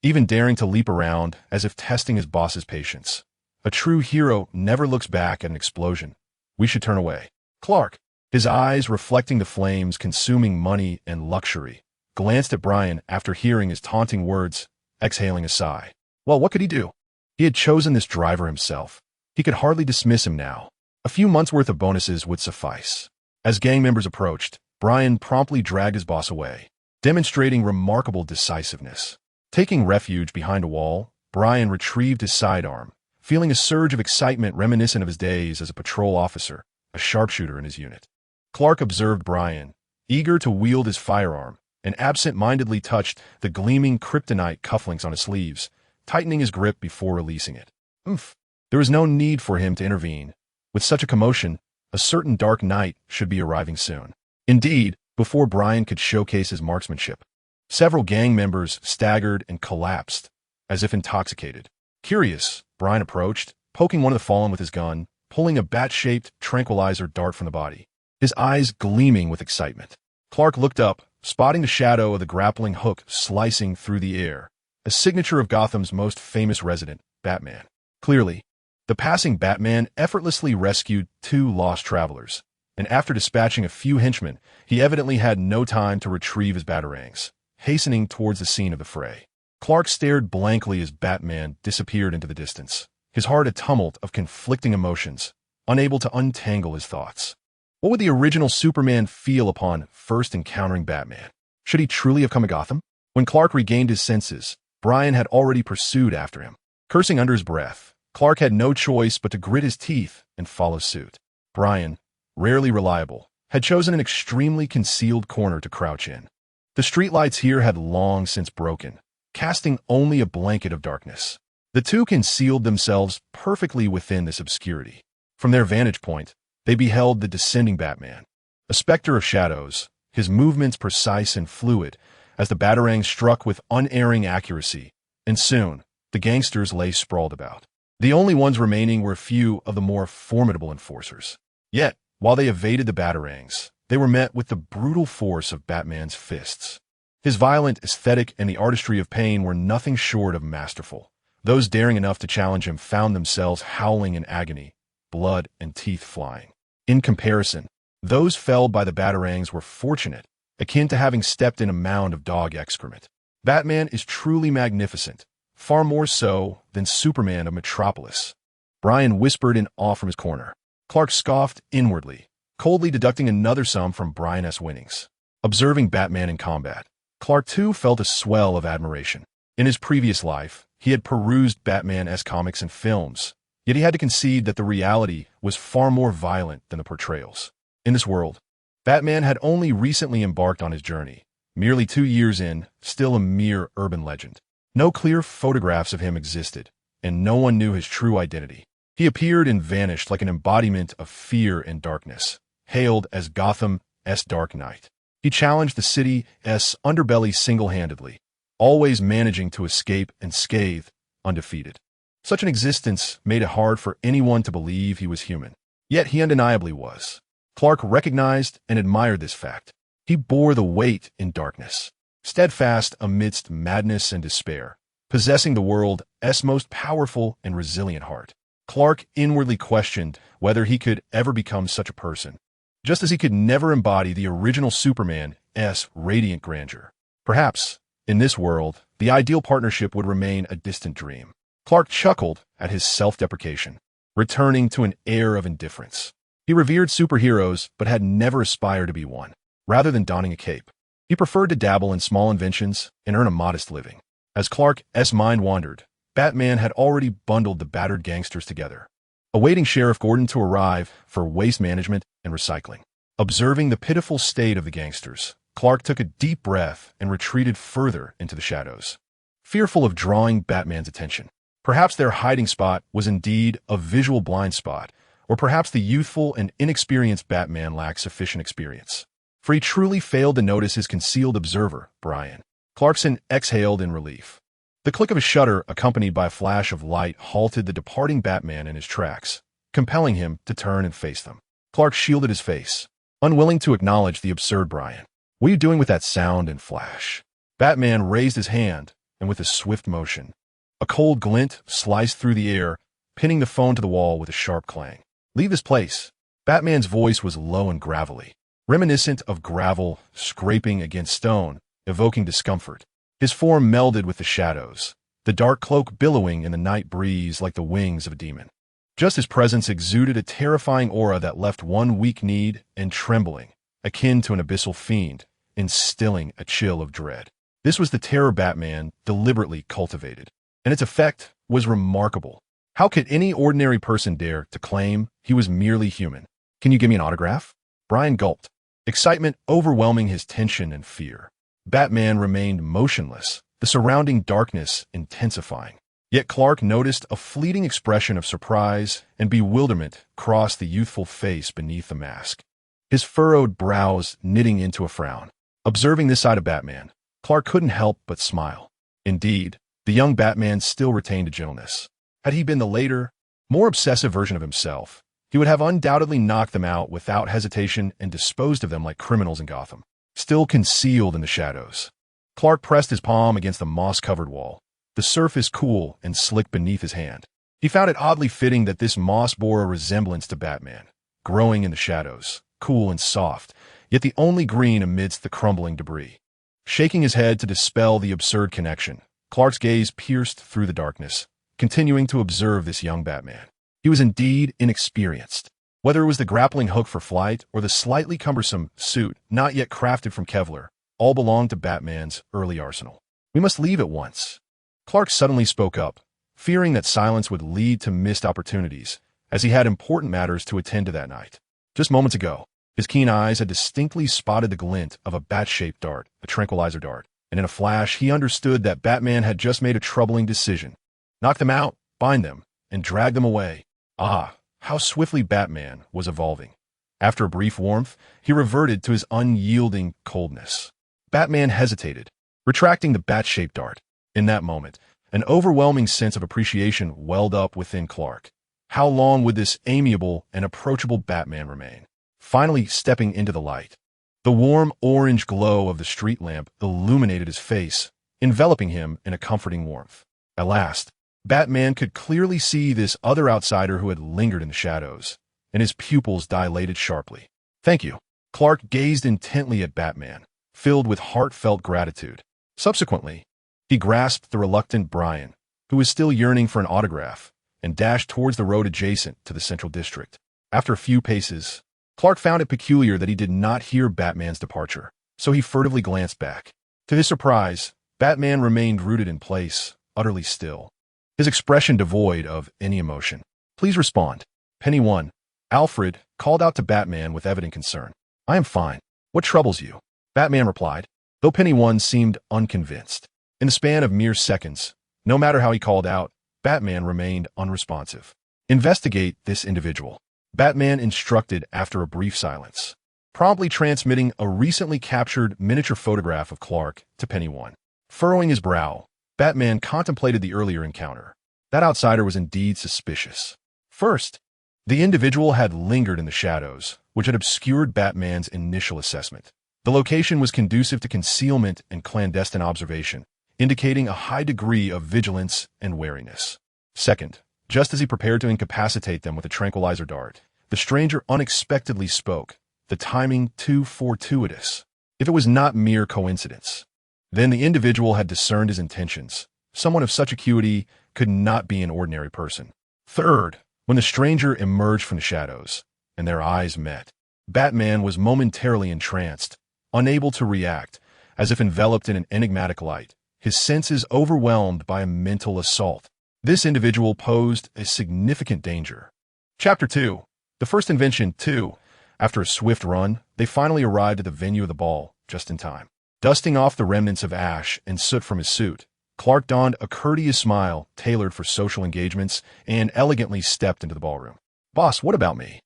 even daring to leap around as if testing his boss's patience. A true hero never looks back at an explosion. We should turn away. Clark, his eyes reflecting the flames consuming money and luxury, glanced at Brian after hearing his taunting words, exhaling a sigh. Well, what could he do? He had chosen this driver himself. He could hardly dismiss him now. A few months' worth of bonuses would suffice. As gang members approached, Brian promptly dragged his boss away, demonstrating remarkable decisiveness. Taking refuge behind a wall, Brian retrieved his sidearm, feeling a surge of excitement reminiscent of his days as a patrol officer, a sharpshooter in his unit. Clark observed Brian, eager to wield his firearm, and absent-mindedly touched the gleaming kryptonite cufflinks on his sleeves, tightening his grip before releasing it. Oomph! There was no need for him to intervene. With such a commotion, a certain dark night should be arriving soon. Indeed, before Brian could showcase his marksmanship, several gang members staggered and collapsed, as if intoxicated. Curious, Brian approached, poking one of the fallen with his gun, pulling a bat-shaped tranquilizer dart from the body, his eyes gleaming with excitement. Clark looked up, spotting the shadow of the grappling hook slicing through the air, a signature of Gotham's most famous resident, Batman. Clearly, the passing Batman effortlessly rescued two lost travelers, and after dispatching a few henchmen, he evidently had no time to retrieve his batarangs, hastening towards the scene of the fray. Clark stared blankly as Batman disappeared into the distance, his heart a tumult of conflicting emotions, unable to untangle his thoughts. What would the original Superman feel upon first encountering Batman? Should he truly have come to Gotham? When Clark regained his senses, Brian had already pursued after him. Cursing under his breath, Clark had no choice but to grit his teeth and follow suit. Brian, rarely reliable, had chosen an extremely concealed corner to crouch in. The streetlights here had long since broken, casting only a blanket of darkness. The two concealed themselves perfectly within this obscurity. From their vantage point, they beheld the descending Batman, a specter of shadows, his movements precise and fluid, as the batarang struck with unerring accuracy, and soon, the gangsters lay sprawled about. The only ones remaining were a few of the more formidable enforcers. Yet, while they evaded the batarangs, they were met with the brutal force of Batman's fists. His violent aesthetic and the artistry of pain were nothing short of masterful. Those daring enough to challenge him found themselves howling in agony, blood and teeth flying. In comparison, those felled by the batarangs were fortunate, akin to having stepped in a mound of dog excrement. Batman is truly magnificent, far more so than Superman of Metropolis. Brian whispered in awe from his corner. Clark scoffed inwardly, coldly deducting another sum from Brian's winnings. Observing Batman in combat, Clark too felt a swell of admiration. In his previous life, he had perused Batman-esque comics and films, yet he had to concede that the reality was far more violent than the portrayals. In this world, Batman had only recently embarked on his journey, merely 2 years in, still a mere urban legend. No clear photographs of him existed, and no one knew his true identity. He appeared and vanished like an embodiment of fear and darkness, hailed as Gotham's Dark Knight. He challenged the city's underbelly single-handedly, always managing to escape unscathed, undefeated. Such an existence made it hard for anyone to believe he was human. Yet he undeniably was. Clark recognized and admired this fact. He bore the weight in darkness, steadfast amidst madness and despair, possessing the world's most powerful and resilient heart. Clark inwardly questioned whether he could ever become such a person, just as he could never embody the original Superman's radiant grandeur. Perhaps, in this world, the ideal partnership would remain a distant dream. Clark chuckled at his self-deprecation, returning to an air of indifference. He revered superheroes but had never aspired to be one. Rather than donning a cape, he preferred to dabble in small inventions and earn a modest living. As Clark's mind wandered, Batman had already bundled the battered gangsters together, awaiting Sheriff Gordon to arrive for waste management and recycling. Observing the pitiful state of the gangsters, Clark took a deep breath and retreated further into the shadows, fearful of drawing Batman's attention. Perhaps their hiding spot was indeed a visual blind spot, or perhaps the youthful and inexperienced Batman lacked sufficient experience, for he truly failed to notice his concealed observer, Brian. Clarkson exhaled in relief. The click of a shutter, accompanied by a flash of light, halted the departing Batman in his tracks, compelling him to turn and face them. Clark shielded his face, unwilling to acknowledge the absurd Brian. "What are you doing with that sound and flash?" Batman raised his hand, and with a swift motion, a cold glint sliced through the air, pinning the phone to the wall with a sharp clang. "Leave this place." Batman's voice was low and gravelly, reminiscent of gravel scraping against stone, evoking discomfort. His form melded with the shadows, the dark cloak billowing in the night breeze like the wings of a demon. Just his presence exuded a terrifying aura that left one weak-kneed and trembling, akin to an abyssal fiend, instilling a chill of dread. This was the terror Batman deliberately cultivated, and its effect was remarkable. How could any ordinary person dare to claim he was merely human? "Can you give me an autograph?" Brian gulped, excitement overwhelming his tension and fear. Batman remained motionless, the surrounding darkness intensifying. Yet Clark noticed a fleeting expression of surprise and bewilderment cross the youthful face beneath the mask, his furrowed brows knitting into a frown. Observing this side of Batman, Clark couldn't help but smile. Indeed, the young Batman still retained a gentleness. Had he been the later, more obsessive version of himself, he would have undoubtedly knocked them out without hesitation and disposed of them like criminals in Gotham, still concealed in the shadows. Clark pressed his palm against the moss-covered wall, the surface cool and slick beneath his hand. He found it oddly fitting that this moss bore a resemblance to Batman, growing in the shadows, cool and soft, yet the only green amidst the crumbling debris. Shaking his head to dispel the absurd connection, Clark's gaze pierced through the darkness, continuing to observe this young Batman. He was indeed inexperienced. Whether it was the grappling hook for flight or the slightly cumbersome suit not yet crafted from Kevlar, all belonged to Batman's early arsenal. "We must leave at once." Clark suddenly spoke up, fearing that silence would lead to missed opportunities, as he had important matters to attend to that night. Just moments ago, his keen eyes had distinctly spotted the glint of a bat-shaped dart, a tranquilizer dart, and in a flash he understood that Batman had just made a troubling decision. Knock them out, bind them, and drag them away. Ah, how swiftly Batman was evolving. After a brief warmth, he reverted to his unyielding coldness. Batman hesitated, retracting the bat-shaped dart. In that moment, an overwhelming sense of appreciation welled up within Clark. How long would this amiable and approachable Batman remain? Finally stepping into the light, the warm orange glow of the street lamp illuminated his face, enveloping him in a comforting warmth. At last, Batman could clearly see this other outsider who had lingered in the shadows, and his pupils dilated sharply. "Thank you." Clark gazed intently at Batman, filled with heartfelt gratitude. Subsequently, he grasped the reluctant Brian, who was still yearning for an autograph, and dashed towards the road adjacent to the Central District. After a few paces, Clark found it peculiar that he did not hear Batman's departure, so he furtively glanced back. To his surprise, Batman remained rooted in place, utterly still, his expression devoid of any emotion. "Please respond." Penny 1. Alfred called out to Batman with evident concern. "I am fine. What troubles you?" Batman replied, though Penny 1 seemed unconvinced. In the span of mere seconds, no matter how he called out, Batman remained unresponsive. "Investigate this individual," Batman instructed after a brief silence, promptly transmitting a recently captured miniature photograph of Clark to Penny 1. Furrowing his brow, Batman contemplated the earlier encounter. That outsider was indeed suspicious. First, the individual had lingered in the shadows, which had obscured Batman's initial assessment. The location was conducive to concealment and clandestine observation, indicating a high degree of vigilance and wariness. Second, just as he prepared to incapacitate them with a tranquilizer dart, the stranger unexpectedly spoke, the timing too fortuitous. If it was not mere coincidence, then the individual had discerned his intentions. Someone of such acuity could not be an ordinary person. Third, when the stranger emerged from the shadows, and their eyes met, Batman was momentarily entranced, unable to react, as if enveloped in an enigmatic light, his senses overwhelmed by a mental assault. This individual posed a significant danger. Chapter 2. The first invention 2. After a swift run, they finally arrived at the venue of the ball, just in time. Dusting off the remnants of ash and soot from his suit, Clark donned a courteous smile tailored for social engagements and elegantly stepped into the ballroom. "Boss, what about me?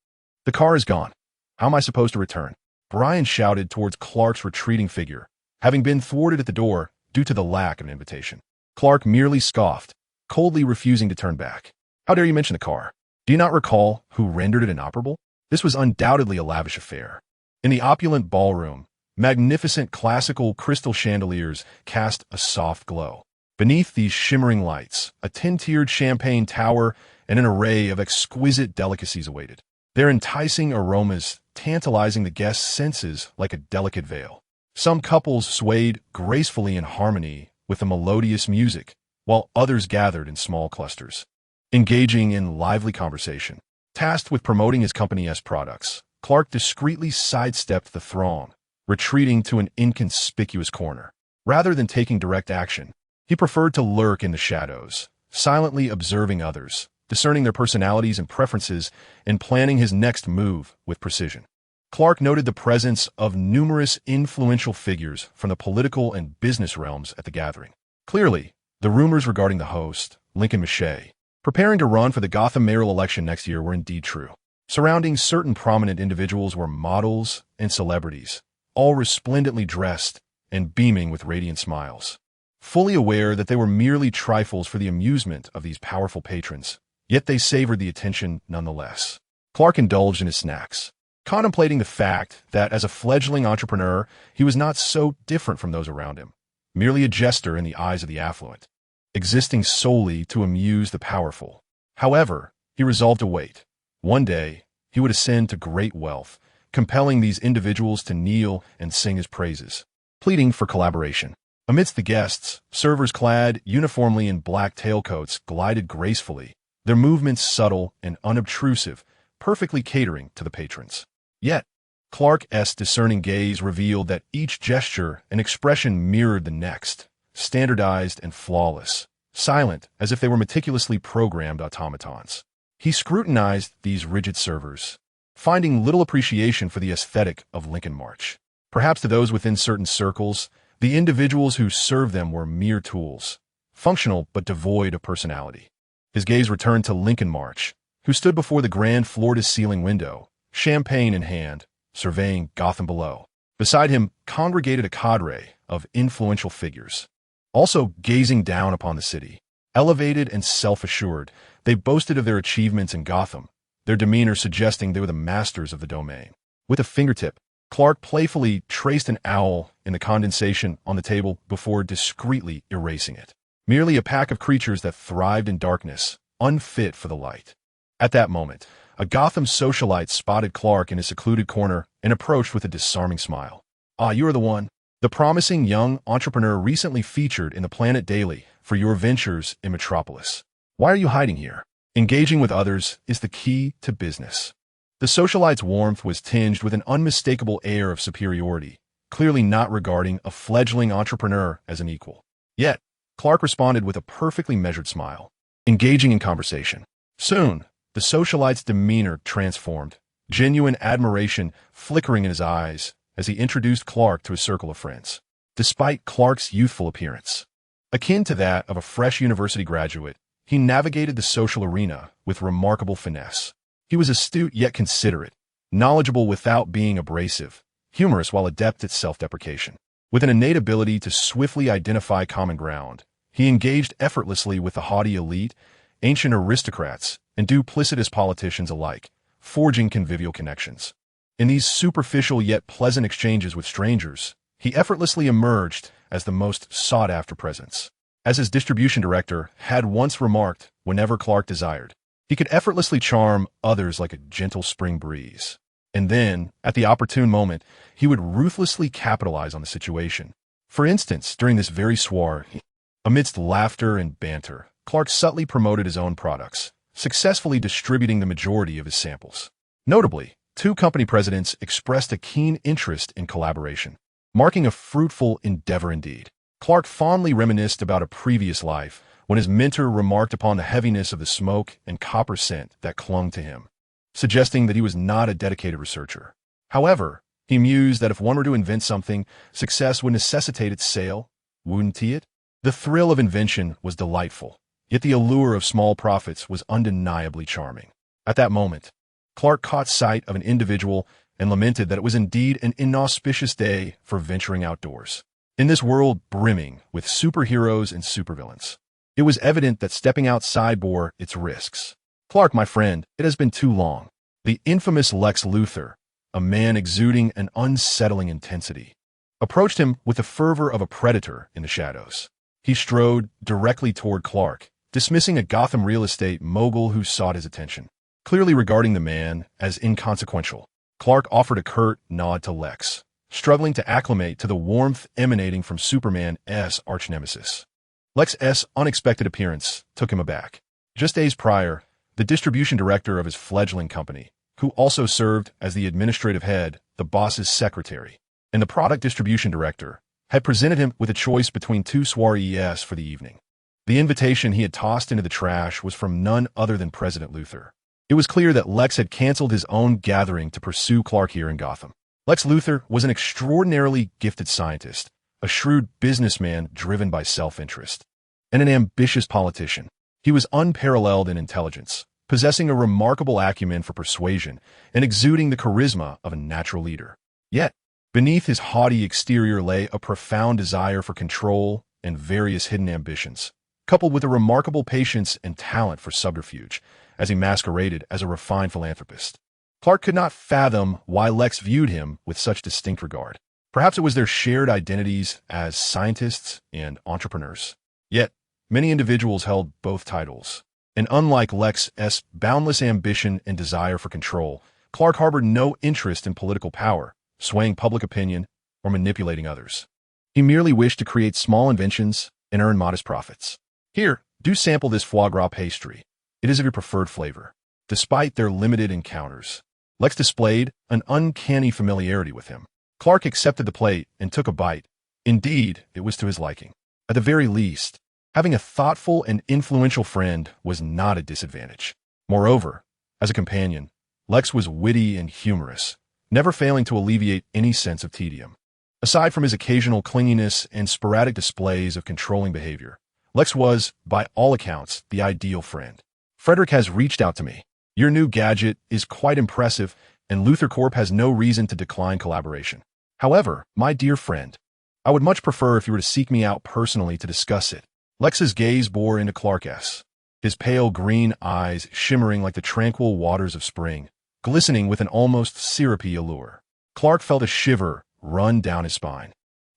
The car is gone. How am I supposed to return?" Brian shouted towards Clark's retreating figure, having been thwarted at the door due to the lack of an invitation. Clark merely scoffed, coldly refusing to turn back. "How dare you mention the car? Do you not recall who rendered it inoperable?" This was undoubtedly a lavish affair. In the opulent ballroom, magnificent classical crystal chandeliers cast a soft glow. Beneath these shimmering lights, a 10-tiered champagne tower and an array of exquisite delicacies awaited, their enticing aromas tantalizing the guests' senses like a delicate veil. Some couples swayed gracefully in harmony with the melodious music, while others gathered in small clusters, engaging in lively conversation. Tasked with promoting his company's products, Clark discreetly sidestepped the throng, retreating to an inconspicuous corner. Rather than taking direct action, he preferred to lurk in the shadows, silently observing others, discerning their personalities and preferences, and planning his next move with precision. Clark noted the presence of numerous influential figures from the political and business realms at the gathering. Clearly, the rumors regarding the host, Lincoln Mache, preparing to run for the Gotham mayoral election next year were indeed true. Surrounding certain prominent individuals were models and celebrities, all resplendently dressed and beaming with radiant smiles. Fully aware that they were merely trifles for the amusement of these powerful patrons, yet they savored the attention nonetheless. Clark indulged in his snacks, contemplating the fact that as a fledgling entrepreneur, he was not so different from those around him, merely a jester in the eyes of the affluent, existing solely to amuse the powerful. However, he resolved to wait. One day, he would ascend to great wealth, compelling these individuals to kneel and sing his praises, pleading for collaboration. Amidst the guests, servers clad uniformly in black tailcoats glided gracefully, their movements subtle and unobtrusive, perfectly catering to the patrons. Yet, Clark's discerning gaze revealed that each gesture and expression mirrored the next, standardized and flawless, silent as if they were meticulously programmed automatons. He scrutinized these rigid servers, finding little appreciation for the aesthetic of Lincoln March. Perhaps to those within certain circles, the individuals who served them were mere tools, functional but devoid of personality. His gaze returned to Lincoln March, who stood before the grand floor-to-ceiling window, champagne in hand, surveying Gotham below. Beside him congregated a cadre of influential figures, also gazing down upon the city. Elevated and self-assured, they boasted of their achievements in Gotham, their demeanor suggesting they were the masters of the domain. With a fingertip, Clark playfully traced an owl in the condensation on the table before discreetly erasing it. Merely a pack of creatures that thrived in darkness, unfit for the light. At that moment, a Gotham socialite spotted Clark in a secluded corner and approached with a disarming smile. "Ah, you are the one. The promising young entrepreneur recently featured in the Planet Daily for your ventures in Metropolis. Why are you hiding here? Engaging with others is the key to business." The socialite's warmth was tinged with an unmistakable air of superiority, clearly not regarding a fledgling entrepreneur as an equal. Yet, Clark responded with a perfectly measured smile, engaging in conversation. Soon, the socialite's demeanor transformed, genuine admiration flickering in his eyes as he introduced Clark to his circle of friends. Despite Clark's youthful appearance, akin to that of a fresh university graduate, he navigated the social arena with remarkable finesse. He was astute yet considerate, knowledgeable without being abrasive, humorous while adept at self-deprecation. With an innate ability to swiftly identify common ground, he engaged effortlessly with the haughty elite, ancient aristocrats, and duplicitous politicians alike, forging convivial connections. In these superficial yet pleasant exchanges with strangers, he effortlessly emerged as the most sought-after presence. As his distribution director had once remarked, whenever Clark desired, he could effortlessly charm others like a gentle spring breeze. And then, at the opportune moment, he would ruthlessly capitalize on the situation. For instance, during this very soiree, amidst laughter and banter, Clark subtly promoted his own products, successfully distributing the majority of his samples. Notably, two company presidents expressed a keen interest in collaboration, marking a fruitful endeavor indeed. Clark fondly reminisced about a previous life when his mentor remarked upon the heaviness of the smoke and copper scent that clung to him, suggesting that he was not a dedicated researcher. However, he mused that if one were to invent something, success would necessitate its sale, wouldn't it? The thrill of invention was delightful, yet the allure of small profits was undeniably charming. At that moment, Clark caught sight of an individual and lamented that it was indeed an inauspicious day for venturing outdoors. In this world brimming with superheroes and supervillains, it was evident that stepping outside bore its risks. Clark, my friend, it has been too long. The infamous Lex Luthor, a man exuding an unsettling intensity, approached him with the fervor of a predator in the shadows. He strode directly toward Clark, dismissing a Gotham real estate mogul who sought his attention. Clearly regarding the man as inconsequential, Clark offered a curt nod to Lex, struggling to acclimate to the warmth emanating from Superman's arch-nemesis. Lex's unexpected appearance took him aback. Just days prior, the distribution director of his fledgling company, who also served as the administrative head, the boss's secretary, and the product distribution director, had presented him with a choice between two soirees for the evening. The invitation he had tossed into the trash was from none other than President Luthor. It was clear that Lex had canceled his own gathering to pursue Clark here in Gotham. Lex Luthor was an extraordinarily gifted scientist, a shrewd businessman driven by self-interest, and an ambitious politician. He was unparalleled in intelligence, possessing a remarkable acumen for persuasion and exuding the charisma of a natural leader. Yet, beneath his haughty exterior lay a profound desire for control and various hidden ambitions, coupled with a remarkable patience and talent for subterfuge, as he masqueraded as a refined philanthropist. Clark could not fathom why Lex viewed him with such distinct regard. Perhaps it was their shared identities as scientists and entrepreneurs. Yet, many individuals held both titles. And unlike Lex's boundless ambition and desire for control, Clark harbored no interest in political power, swaying public opinion, or manipulating others. He merely wished to create small inventions and earn modest profits. Here, do sample this foie gras pastry. It is of your preferred flavor. Despite their limited encounters, Lex displayed an uncanny familiarity with him. Clark accepted the plate and took a bite. Indeed, it was to his liking. At the very least, having a thoughtful and influential friend was not a disadvantage. Moreover, as a companion, Lex was witty and humorous, never failing to alleviate any sense of tedium. Aside from his occasional clinginess and sporadic displays of controlling behavior, Lex was, by all accounts, the ideal friend. Frederick has reached out to me. Your new gadget is quite impressive, and Luthor Corp has no reason to decline collaboration. However, my dear friend, I would much prefer if you were to seek me out personally to discuss it. Lex's gaze bore into Clark's, his pale green eyes shimmering like the tranquil waters of spring, glistening with an almost syrupy allure. Clark felt a shiver run down his spine,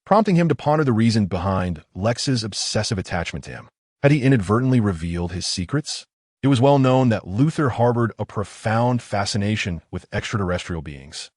prompting him to ponder the reason behind Lex's obsessive attachment to him. Had he inadvertently revealed his secrets? It was well known that Luthor harbored a profound fascination with extraterrestrial beings,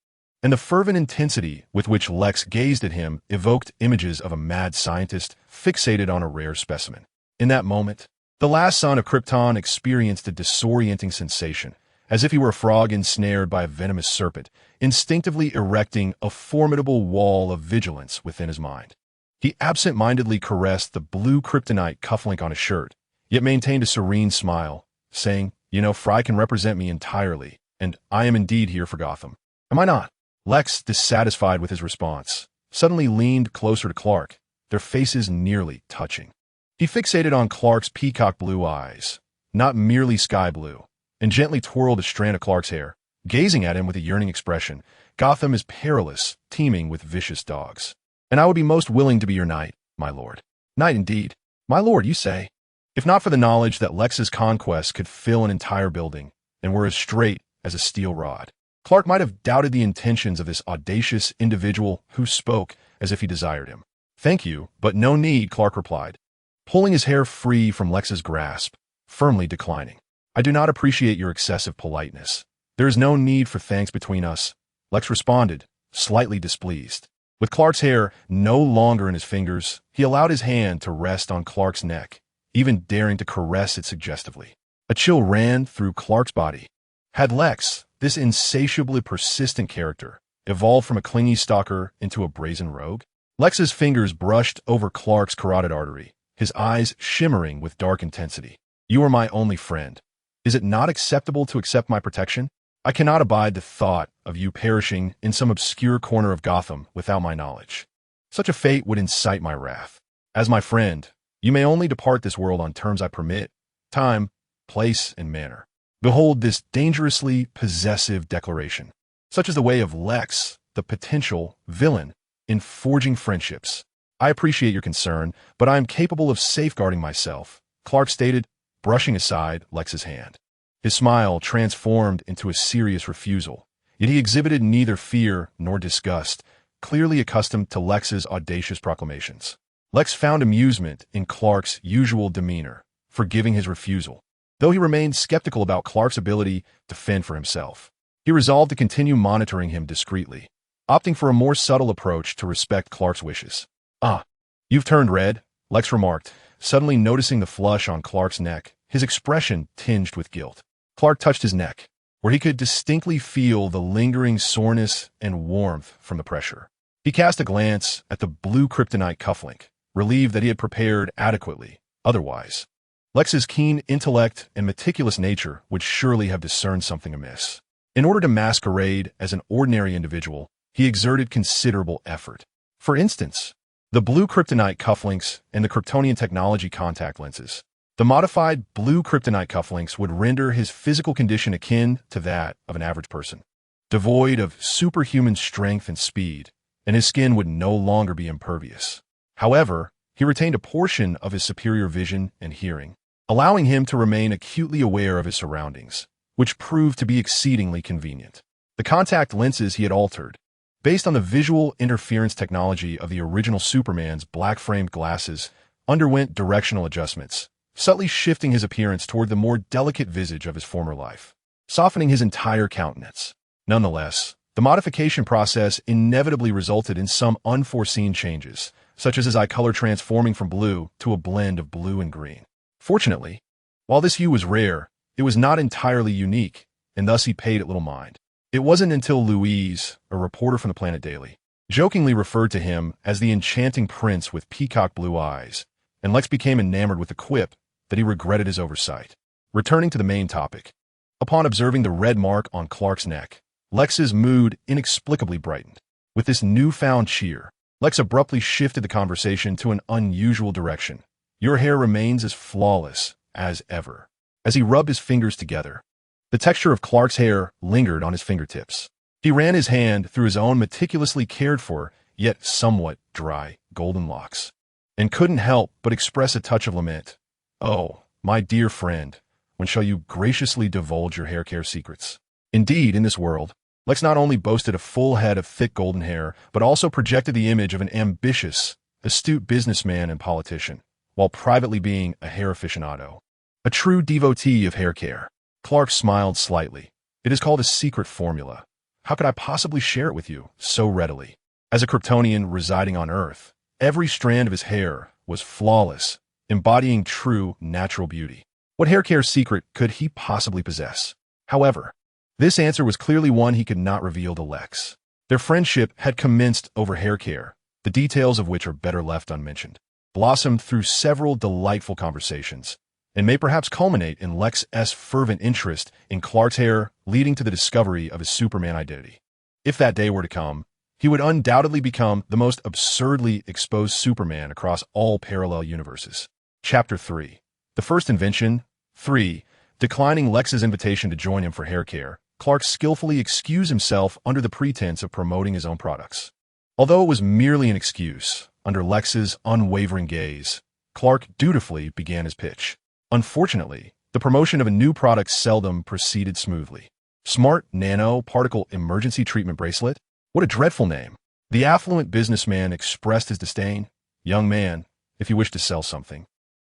and the fervent intensity with which Lex gazed at him evoked images of a mad scientist fixated on a rare specimen. In that moment, the last son of Krypton experienced a disorienting sensation, as if he were a frog ensnared by a venomous serpent, instinctively erecting a formidable wall of vigilance within his mind. He absent-mindedly caressed the blue kryptonite cufflink on his shirt, yet maintained a serene smile, saying, Fry can represent me entirely, and I am indeed here for Gotham. Am I not? Lex, dissatisfied with his response, suddenly leaned closer to Clark, their faces nearly touching. He fixated on Clark's peacock blue eyes, not merely sky blue, and gently twirled a strand of Clark's hair, gazing at him with a yearning expression. Gotham is perilous, teeming with vicious dogs. And I would be most willing to be your knight, my lord. Knight indeed. My lord, you say? If not for the knowledge that Lex's conquests could fill an entire building and were as straight as a steel rod, Clark might have doubted the intentions of this audacious individual who spoke as if he desired him. Thank you, but no need, Clark replied, pulling his hair free from Lex's grasp, firmly declining. I do not appreciate your excessive politeness. There is no need for thanks between us, Lex responded, slightly displeased. With Clark's hair no longer in his fingers, he allowed his hand to rest on Clark's neck, even daring to caress it suggestively. A chill ran through Clark's body. Had Lex, this insatiably persistent character, evolved from a clingy stalker into a brazen rogue? Lex's fingers brushed over Clark's carotid artery, his eyes shimmering with dark intensity. "You are my only friend. Is it not acceptable to accept my protection? I cannot abide the thought of you perishing in some obscure corner of Gotham without my knowledge. Such a fate would incite my wrath. As my friend, you may only depart this world on terms I permit, time, place, and manner." Behold this dangerously possessive declaration. Such is the way of Lex, the potential villain, in forging friendships. "I appreciate your concern, but I am capable of safeguarding myself," Clark stated, brushing aside Lex's hand. His smile transformed into a serious refusal, yet he exhibited neither fear nor disgust, clearly accustomed to Lex's audacious proclamations. Lex found amusement in Clark's usual demeanor, forgiving his refusal. Though he remained skeptical about Clark's ability to fend for himself, he resolved to continue monitoring him discreetly, opting for a more subtle approach to respect Clark's wishes. "Ah, you've turned red," Lex remarked, suddenly noticing the flush on Clark's neck, his expression tinged with guilt. Clark touched his neck, where he could distinctly feel the lingering soreness and warmth from the pressure. He cast a glance at the blue kryptonite cufflink, relieved that he had prepared adequately. Otherwise, Lex's keen intellect and meticulous nature would surely have discerned something amiss. In order to masquerade as an ordinary individual, he exerted considerable effort. For instance, the blue kryptonite cufflinks and the Kryptonian technology contact lenses. The modified blue kryptonite cufflinks would render his physical condition akin to that of an average person, devoid of superhuman strength and speed, and his skin would no longer be impervious. However, he retained a portion of his superior vision and hearing, allowing him to remain acutely aware of his surroundings, which proved to be exceedingly convenient. The contact lenses he had altered, based on the visual interference technology of the original Superman's black-framed glasses, underwent directional adjustments, subtly shifting his appearance toward the more delicate visage of his former life, softening his entire countenance. Nonetheless, the modification process inevitably resulted in some unforeseen changes, such as his eye color transforming from blue to a blend of blue and green. Fortunately, while this hue was rare, it was not entirely unique, and thus he paid it little mind. It wasn't until Louise, a reporter from the Planet Daily, jokingly referred to him as the enchanting prince with peacock blue eyes, and Lex became enamored with the quip, that he regretted his oversight. Returning to the main topic, upon observing the red mark on Clark's neck, Lex's mood inexplicably brightened. With this newfound cheer, Lex abruptly shifted the conversation to an unusual direction. "Your hair remains as flawless as ever." As he rubbed his fingers together, the texture of Clark's hair lingered on his fingertips. He ran his hand through his own meticulously cared for, yet somewhat dry, golden locks, and couldn't help but express a touch of lament. "Oh, my dear friend, when shall you graciously divulge your hair care secrets?" Indeed, in this world, Lex not only boasted a full head of thick golden hair, but also projected the image of an ambitious, astute businessman and politician, while privately being a hair aficionado. A true devotee of hair care. Clark smiled slightly. "It is called a secret formula. How could I possibly share it with you so readily?" As a Kryptonian residing on Earth, every strand of his hair was flawless, embodying true natural beauty. What hair care secret could he possibly possess? However, this answer was clearly one he could not reveal to Lex. Their friendship had commenced over hair care, the details of which are better left unmentioned, blossomed through several delightful conversations, and may perhaps culminate in Lex's fervent interest in Clark's hair, leading to the discovery of his Superman identity. If that day were to come, he would undoubtedly become the most absurdly exposed Superman across all parallel universes. Chapter 3. The First Invention. 3. Declining Lex's invitation to join him for hair care, Clark skillfully excused himself under the pretense of promoting his own products. Although it was merely an excuse, under Lex's unwavering gaze, Clark dutifully began his pitch. Unfortunately, the promotion of a new product seldom proceeded smoothly. Smart Nano Particle Emergency Treatment Bracelet? What a dreadful name. The affluent businessman expressed his disdain. "Young man, if you wish to sell something,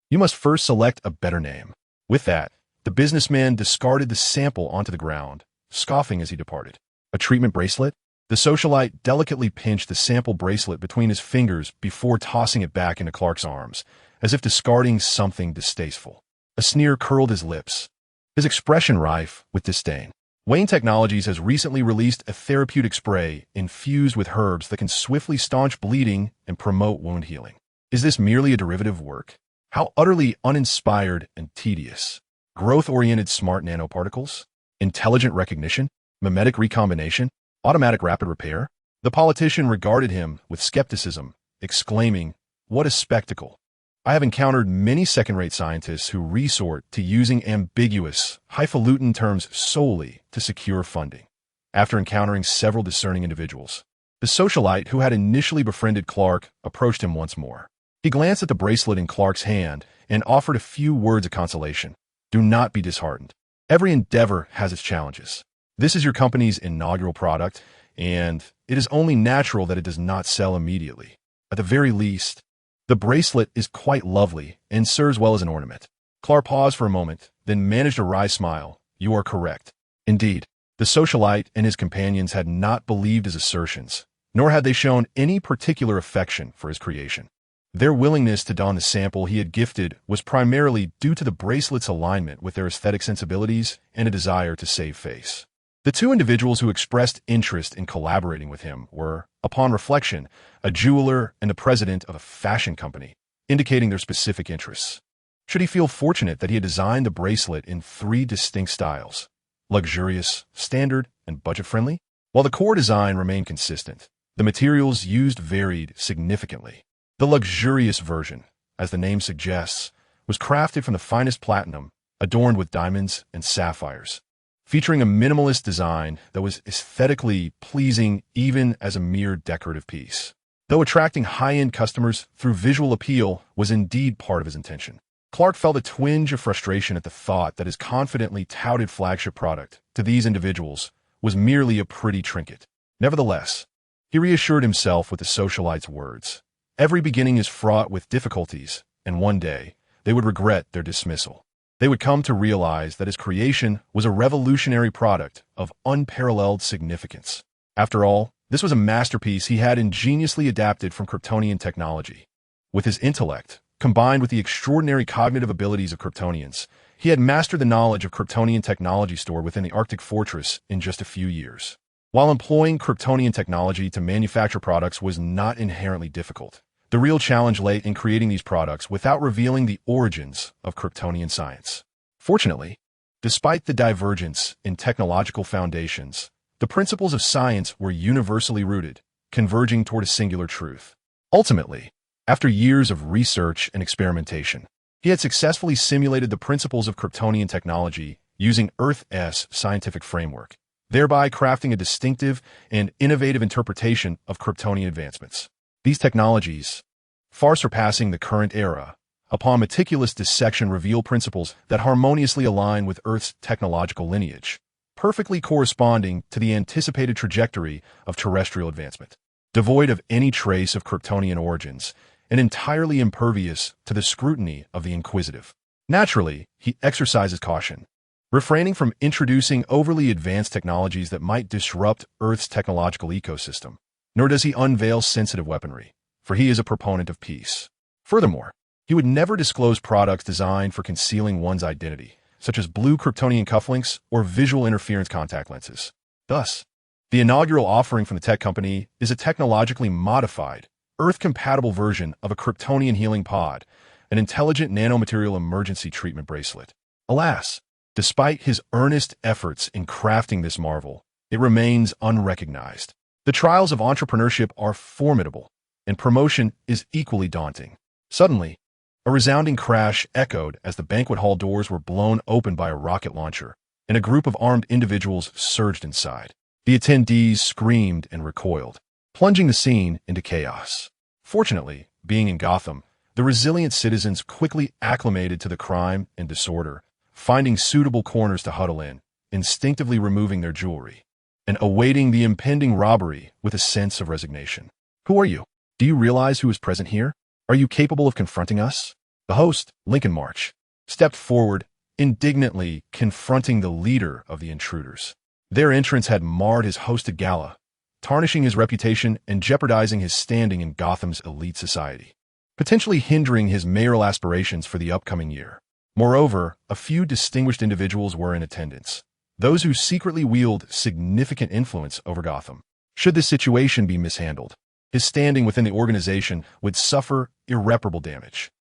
you must first select a better name." With that, the businessman discarded the sample onto the ground, scoffing as he departed. "A treatment bracelet?" The socialite delicately pinched the sample bracelet between his fingers before tossing it back into Clark's arms, as if discarding something distasteful. A sneer curled his lips, his expression rife with disdain. Wayne Technologies has recently released a therapeutic spray infused with herbs that can swiftly staunch bleeding and promote wound healing. Is this merely a derivative work? How utterly uninspired and tedious. Growth-oriented smart nanoparticles? Intelligent recognition? Mimetic recombination? Automatic rapid repair? The politician regarded him with skepticism, exclaiming, "What a spectacle!" I have encountered many second-rate scientists who resort to using ambiguous, highfalutin terms solely to secure funding. After encountering several discerning individuals, the socialite who had initially befriended Clark approached him once more. He glanced at the bracelet in Clark's hand and offered a few words of consolation. "Do not be disheartened. Every endeavor has its challenges. This is your company's inaugural product, and it is only natural that it does not sell immediately. At the very least, the bracelet is quite lovely and serves well as an ornament." Clark paused for a moment, then managed a wry smile. "You are correct." Indeed, the socialite and his companions had not believed his assertions, nor had they shown any particular affection for his creation. Their willingness to don the sample he had gifted was primarily due to the bracelet's alignment with their aesthetic sensibilities and a desire to save face. The two individuals who expressed interest in collaborating with him were, upon reflection, a jeweler and the president of a fashion company, indicating their specific interests. Should he feel fortunate that he had designed the bracelet in 3 distinct styles: luxurious, standard, and budget-friendly? While the core design remained consistent, the materials used varied significantly. The luxurious version, as the name suggests, was crafted from the finest platinum, adorned with diamonds and sapphires, featuring a minimalist design that was aesthetically pleasing even as a mere decorative piece. Though attracting high-end customers through visual appeal was indeed part of his intention, Clark felt a twinge of frustration at the thought that his confidently touted flagship product to these individuals was merely a pretty trinket. Nevertheless, he reassured himself with the socialite's words. Every beginning is fraught with difficulties, and one day they would regret their dismissal. They would come to realize that his creation was a revolutionary product of unparalleled significance. After all, this was a masterpiece he had ingeniously adapted from Kryptonian technology. With his intellect, combined with the extraordinary cognitive abilities of Kryptonians, he had mastered the knowledge of Kryptonian technology stored within the Arctic fortress in just a few years. While employing Kryptonian technology to manufacture products was not inherently difficult, the real challenge lay in creating these products without revealing the origins of Kryptonian science. Fortunately, despite the divergence in technological foundations, the principles of science were universally rooted, converging toward a singular truth. Ultimately, after years of research and experimentation, he had successfully simulated the principles of Kryptonian technology using Earth's scientific framework, thereby crafting a distinctive and innovative interpretation of Kryptonian advancements. These technologies, far surpassing the current era, upon meticulous dissection reveal principles that harmoniously align with Earth's technological lineage, perfectly corresponding to the anticipated trajectory of terrestrial advancement. Devoid of any trace of Kryptonian origins, and entirely impervious to the scrutiny of the inquisitive. Naturally, he exercises caution, refraining from introducing overly advanced technologies that might disrupt Earth's technological ecosystem. Nor does he unveil sensitive weaponry, for he is a proponent of peace. Furthermore, he would never disclose products designed for concealing one's identity, such as blue Kryptonian cufflinks or visual interference contact lenses. Thus, the inaugural offering from the tech company is a technologically modified, Earth-compatible version of a Kryptonian healing pod, an intelligent nanomaterial emergency treatment bracelet. Alas, despite his earnest efforts in crafting this marvel, it remains unrecognized. The trials of entrepreneurship are formidable, and promotion is equally daunting. Suddenly, a resounding crash echoed as the banquet hall doors were blown open by a rocket launcher, and a group of armed individuals surged inside. The attendees screamed and recoiled, plunging the scene into chaos. Fortunately, being in Gotham, the resilient citizens quickly acclimated to the crime and disorder, finding suitable corners to huddle in, instinctively removing their jewelry, and awaiting the impending robbery with a sense of resignation. "Who are you? Do you realize who is present here? Are you capable of confronting us?" The host, Lincoln March, stepped forward, indignantly confronting the leader of the intruders. Their entrance had marred his hosted gala, tarnishing his reputation and jeopardizing his standing in Gotham's elite society, potentially hindering his mayoral aspirations for the upcoming year. Moreover, a few distinguished individuals were in attendance, those who secretly wield significant influence over Gotham. Should this situation be mishandled, his standing within the organization would suffer irreparable damage.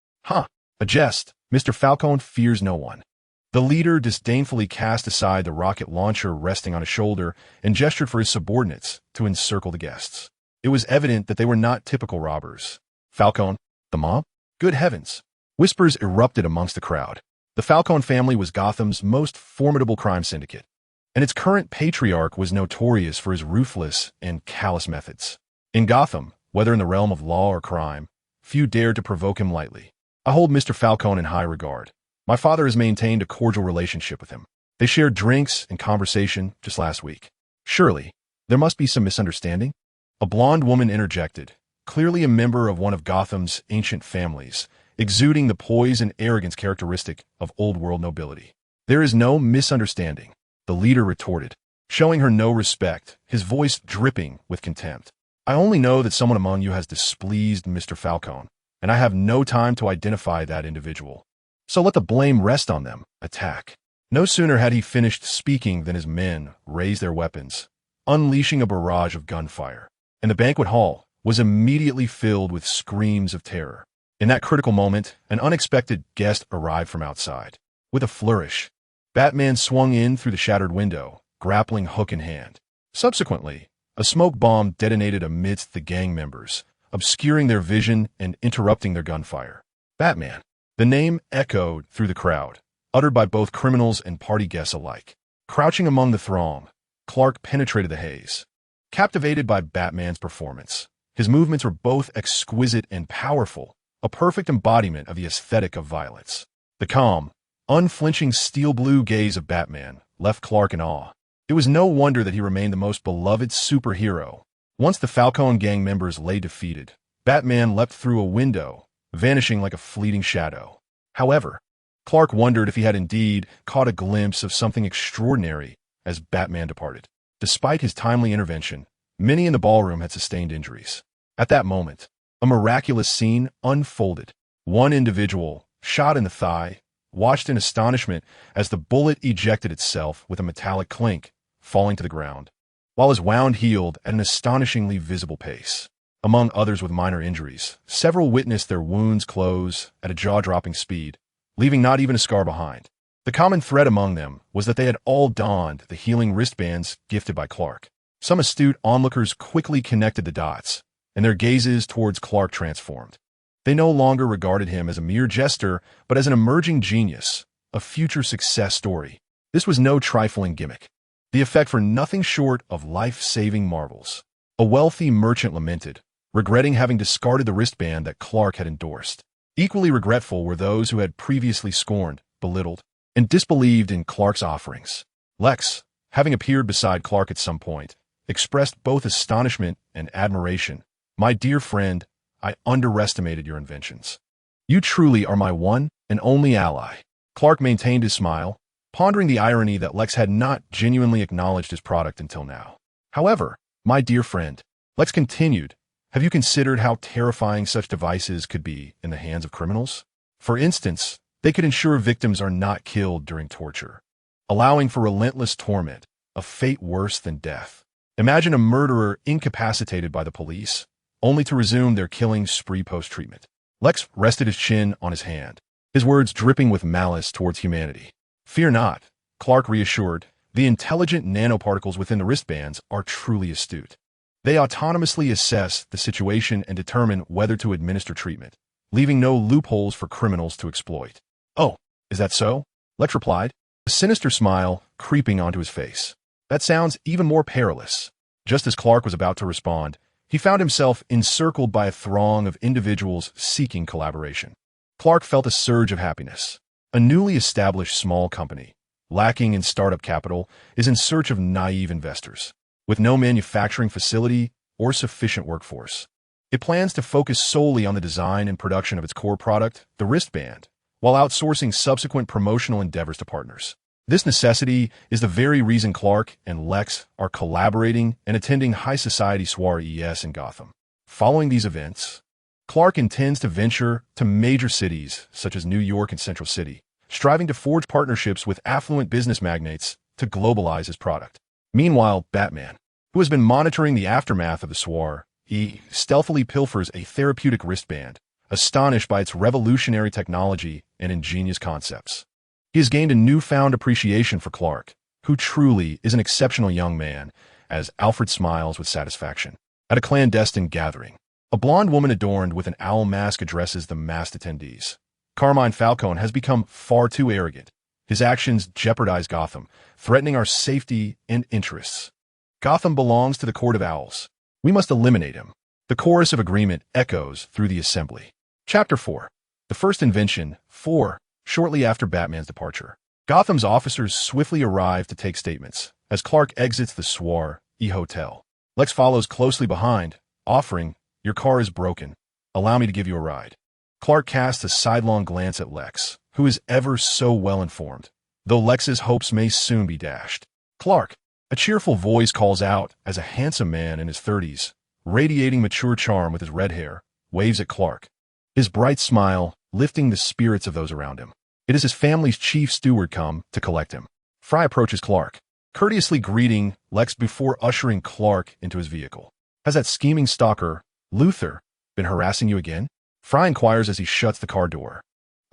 A jest, Mr. Falcone fears no one. The leader disdainfully cast aside the rocket launcher resting on his shoulder and gestured for his subordinates to encircle the guests. It was evident that they were not typical robbers. Falcone, the mob? Good heavens! Whispers erupted amongst the crowd. The Falcone family was Gotham's most formidable crime syndicate, and its current patriarch was notorious for his ruthless and callous methods. In Gotham, whether in the realm of law or crime, few dared to provoke him lightly. I hold Mr. Falcone in high regard. My father has maintained a cordial relationship with him. They shared drinks and conversation just last week. Surely, there must be some misunderstanding? A blonde woman interjected, clearly a member of one of Gotham's ancient families, exuding the poise and arrogance characteristic of old-world nobility. There is no misunderstanding, the leader retorted, showing her no respect, his voice dripping with contempt. I only know that someone among you has displeased Mr. Falcone, and I have no time to identify that individual. So let the blame rest on them. Attack. No sooner had he finished speaking than his men raised their weapons, unleashing a barrage of gunfire, and the banquet hall was immediately filled with screams of terror. In that critical moment, an unexpected guest arrived from outside. With a flourish, Batman swung in through the shattered window, grappling hook in hand. Subsequently, a smoke bomb detonated amidst the gang members, obscuring their vision and interrupting their gunfire. Batman. The name echoed through the crowd, uttered by both criminals and party guests alike. Crouching among the throng, Clark penetrated the haze. Captivated by Batman's performance, his movements were both exquisite and powerful, a perfect embodiment of the aesthetic of violence. The calm, unflinching steel-blue gaze of Batman left Clark in awe. It was no wonder that he remained the most beloved superhero. Once the Falcone gang members lay defeated, Batman leapt through a window, vanishing like a fleeting shadow. However, Clark wondered if he had indeed caught a glimpse of something extraordinary as Batman departed. Despite his timely intervention, many in the ballroom had sustained injuries. At that moment, a miraculous scene unfolded. One individual, shot in the thigh, watched in astonishment as the bullet ejected itself with a metallic clink, falling to the ground, while his wound healed at an astonishingly visible pace. Among others with minor injuries, several witnessed their wounds close at a jaw-dropping speed, leaving not even a scar behind. The common thread among them was that they had all donned the healing wristbands gifted by Clark. Some astute onlookers quickly connected the dots, and their gazes towards Clark transformed. They no longer regarded him as a mere jester, but as an emerging genius, a future success story. This was no trifling gimmick. The effect for nothing short of life-saving marvels. A wealthy merchant lamented, regretting having discarded the wristband that Clark had endorsed. Equally regretful were those who had previously scorned, belittled, and disbelieved in Clark's offerings. Lex, having appeared beside Clark at some point, expressed both astonishment and admiration. My dear friend, I underestimated your inventions. You truly are my one and only ally. Clark maintained his smile, pondering the irony that Lex had not genuinely acknowledged his product until now. However, my dear friend, Lex continued, have you considered how terrifying such devices could be in the hands of criminals? For instance, they could ensure victims are not killed during torture, allowing for relentless torment, a fate worse than death. Imagine a murderer incapacitated by the police, only to resume their killing spree post-treatment. Lex rested his chin on his hand, his words dripping with malice towards humanity. Fear not, Clark reassured, the intelligent nanoparticles within the wristbands are truly astute. They autonomously assess the situation and determine whether to administer treatment, leaving no loopholes for criminals to exploit. Oh, is that so? Lex replied, a sinister smile creeping onto his face. That sounds even more perilous. Just as Clark was about to respond, he found himself encircled by a throng of individuals seeking collaboration. Clark felt a surge of happiness. A newly established small company, lacking in startup capital, is in search of naive investors. With no manufacturing facility or sufficient workforce, it plans to focus solely on the design and production of its core product, the wristband, while outsourcing subsequent promotional endeavors to partners. This necessity is the very reason Clark and Lex are collaborating and attending high society soirees in Gotham. Following these events, Clark intends to venture to major cities such as New York and Central City, striving to forge partnerships with affluent business magnates to globalize his product. Meanwhile, Batman, who has been monitoring the aftermath of the soiree, stealthily pilfers a therapeutic wristband, astonished by its revolutionary technology and ingenious concepts. He has gained a newfound appreciation for Clark, who truly is an exceptional young man, as Alfred smiles with satisfaction. At a clandestine gathering, a blonde woman adorned with an owl mask addresses the masked attendees. Carmine Falcone has become far too arrogant. His actions jeopardize Gotham, threatening our safety and interests. Gotham belongs to the Court of Owls. We must eliminate him. The chorus of agreement echoes through the assembly. Chapter 4. The First Invention. 4. Shortly after Batman's departure, Gotham's officers swiftly arrive to take statements. As Clark exits the Soir Hotel, Lex follows closely behind, offering, "Your car is broken. Allow me to give you a ride." Clark casts a sidelong glance at Lex, who is ever so well informed, though Lex's hopes may soon be dashed. "Clark," a cheerful voice calls out as a handsome man in his 30s, radiating mature charm with his red hair, waves at Clark, his bright smile lifting the spirits of those around him. It is his family's chief steward come to collect him. Fry approaches Clark, courteously greeting Lex before ushering Clark into his vehicle. "Has that scheming stalker, Luther, been harassing you again?" Fry inquires as he shuts the car door,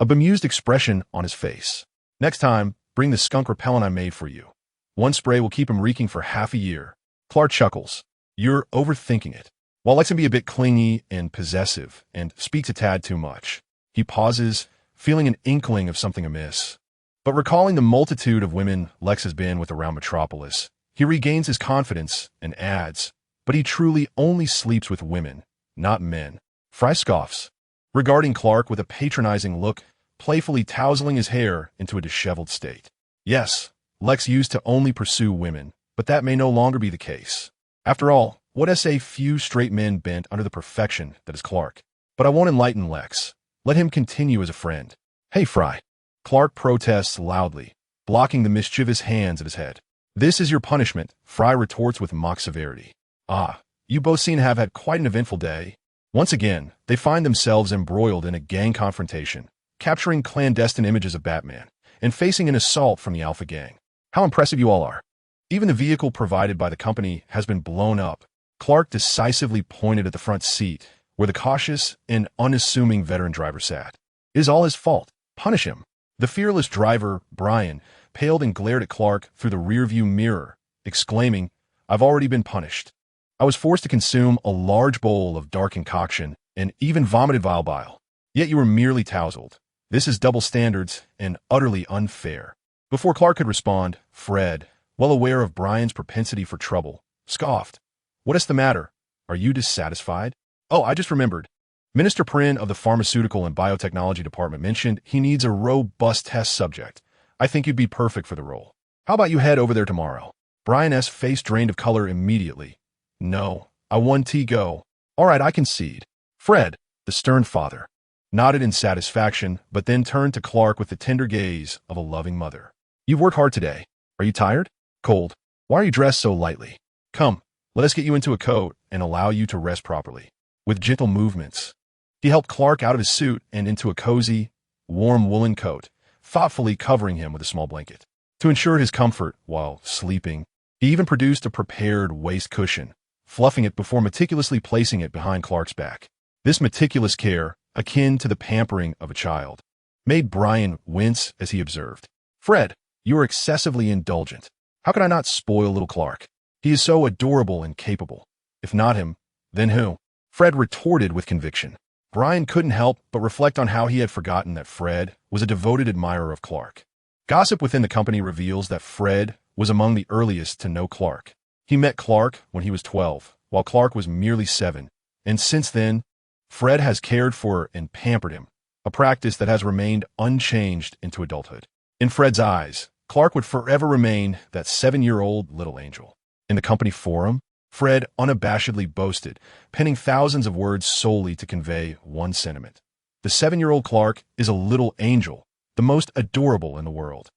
a bemused expression on his face. "Next time, bring the skunk repellent I made for you. One spray will keep him reeking for half a year." Clark chuckles. "You're overthinking it." While Lex can be a bit clingy and possessive and speaks a tad too much, he pauses, feeling an inkling of something amiss. But recalling the multitude of women Lex has been with around Metropolis, he regains his confidence and adds, "But he truly only sleeps with women, not men." Fry scoffs, regarding Clark with a patronizing look, playfully tousling his hair into a disheveled state. Yes, Lex used to only pursue women, but that may no longer be the case. After all, what has a few straight men bent under the perfection that is Clark? But I won't enlighten Lex. Let him continue as a friend. "Hey, Fry." Clark protests loudly, blocking the mischievous hands at his head. "This is your punishment," Fry retorts with mock severity. "Ah, you both seem to have had quite an eventful day." Once again, they find themselves embroiled in a gang confrontation, capturing clandestine images of Batman, and facing an assault from the Alpha Gang. "How impressive you all are." Even the vehicle provided by the company has been blown up. Clark decisively pointed at the front seat, where the cautious and unassuming veteran driver sat. "It is all his fault. Punish him." The fearless driver, Brian, paled and glared at Clark through the rearview mirror, exclaiming, "I've already been punished. I was forced to consume a large bowl of dark concoction and even vomited vile bile. Yet you were merely tousled. This is double standards and utterly unfair." Before Clark could respond, Fred, well aware of Brian's propensity for trouble, scoffed. "What is the matter? Are you dissatisfied?" "Oh, I just remembered. Minister Prin of the Pharmaceutical and Biotechnology Department mentioned he needs a robust test subject. I think you'd be perfect for the role. How about you head over there tomorrow?" Brian's face drained of color immediately. "No, I won go." "All right, I concede." Fred, the stern father, nodded in satisfaction, but then turned to Clark with the tender gaze of a loving mother. "You've worked hard today. Are you tired? Cold? Why are you dressed so lightly? Come, let us get you into a coat and allow you to rest properly." With gentle movements, he helped Clark out of his suit and into a cozy, warm woolen coat, thoughtfully covering him with a small blanket. To ensure his comfort while sleeping, he even produced a prepared waist cushion, fluffing it before meticulously placing it behind Clark's back. This meticulous care, akin to the pampering of a child, made Brian wince as he observed, "Fred, you are excessively indulgent. How can I not spoil little Clark? He is so adorable and capable. If not him, then who?" Fred retorted with conviction. Brian couldn't help but reflect on how he had forgotten that Fred was a devoted admirer of Clark. Gossip within the company reveals that Fred was among the earliest to know Clark. He met Clark when he was 12, while Clark was merely 7, and since then, Fred has cared for and pampered him, a practice that has remained unchanged into adulthood. In Fred's eyes, Clark would forever remain that 7-year-old little angel. In the company forum, Fred unabashedly boasted, penning thousands of words solely to convey one sentiment. The 7-year-old Clark is a little angel, the most adorable in the world.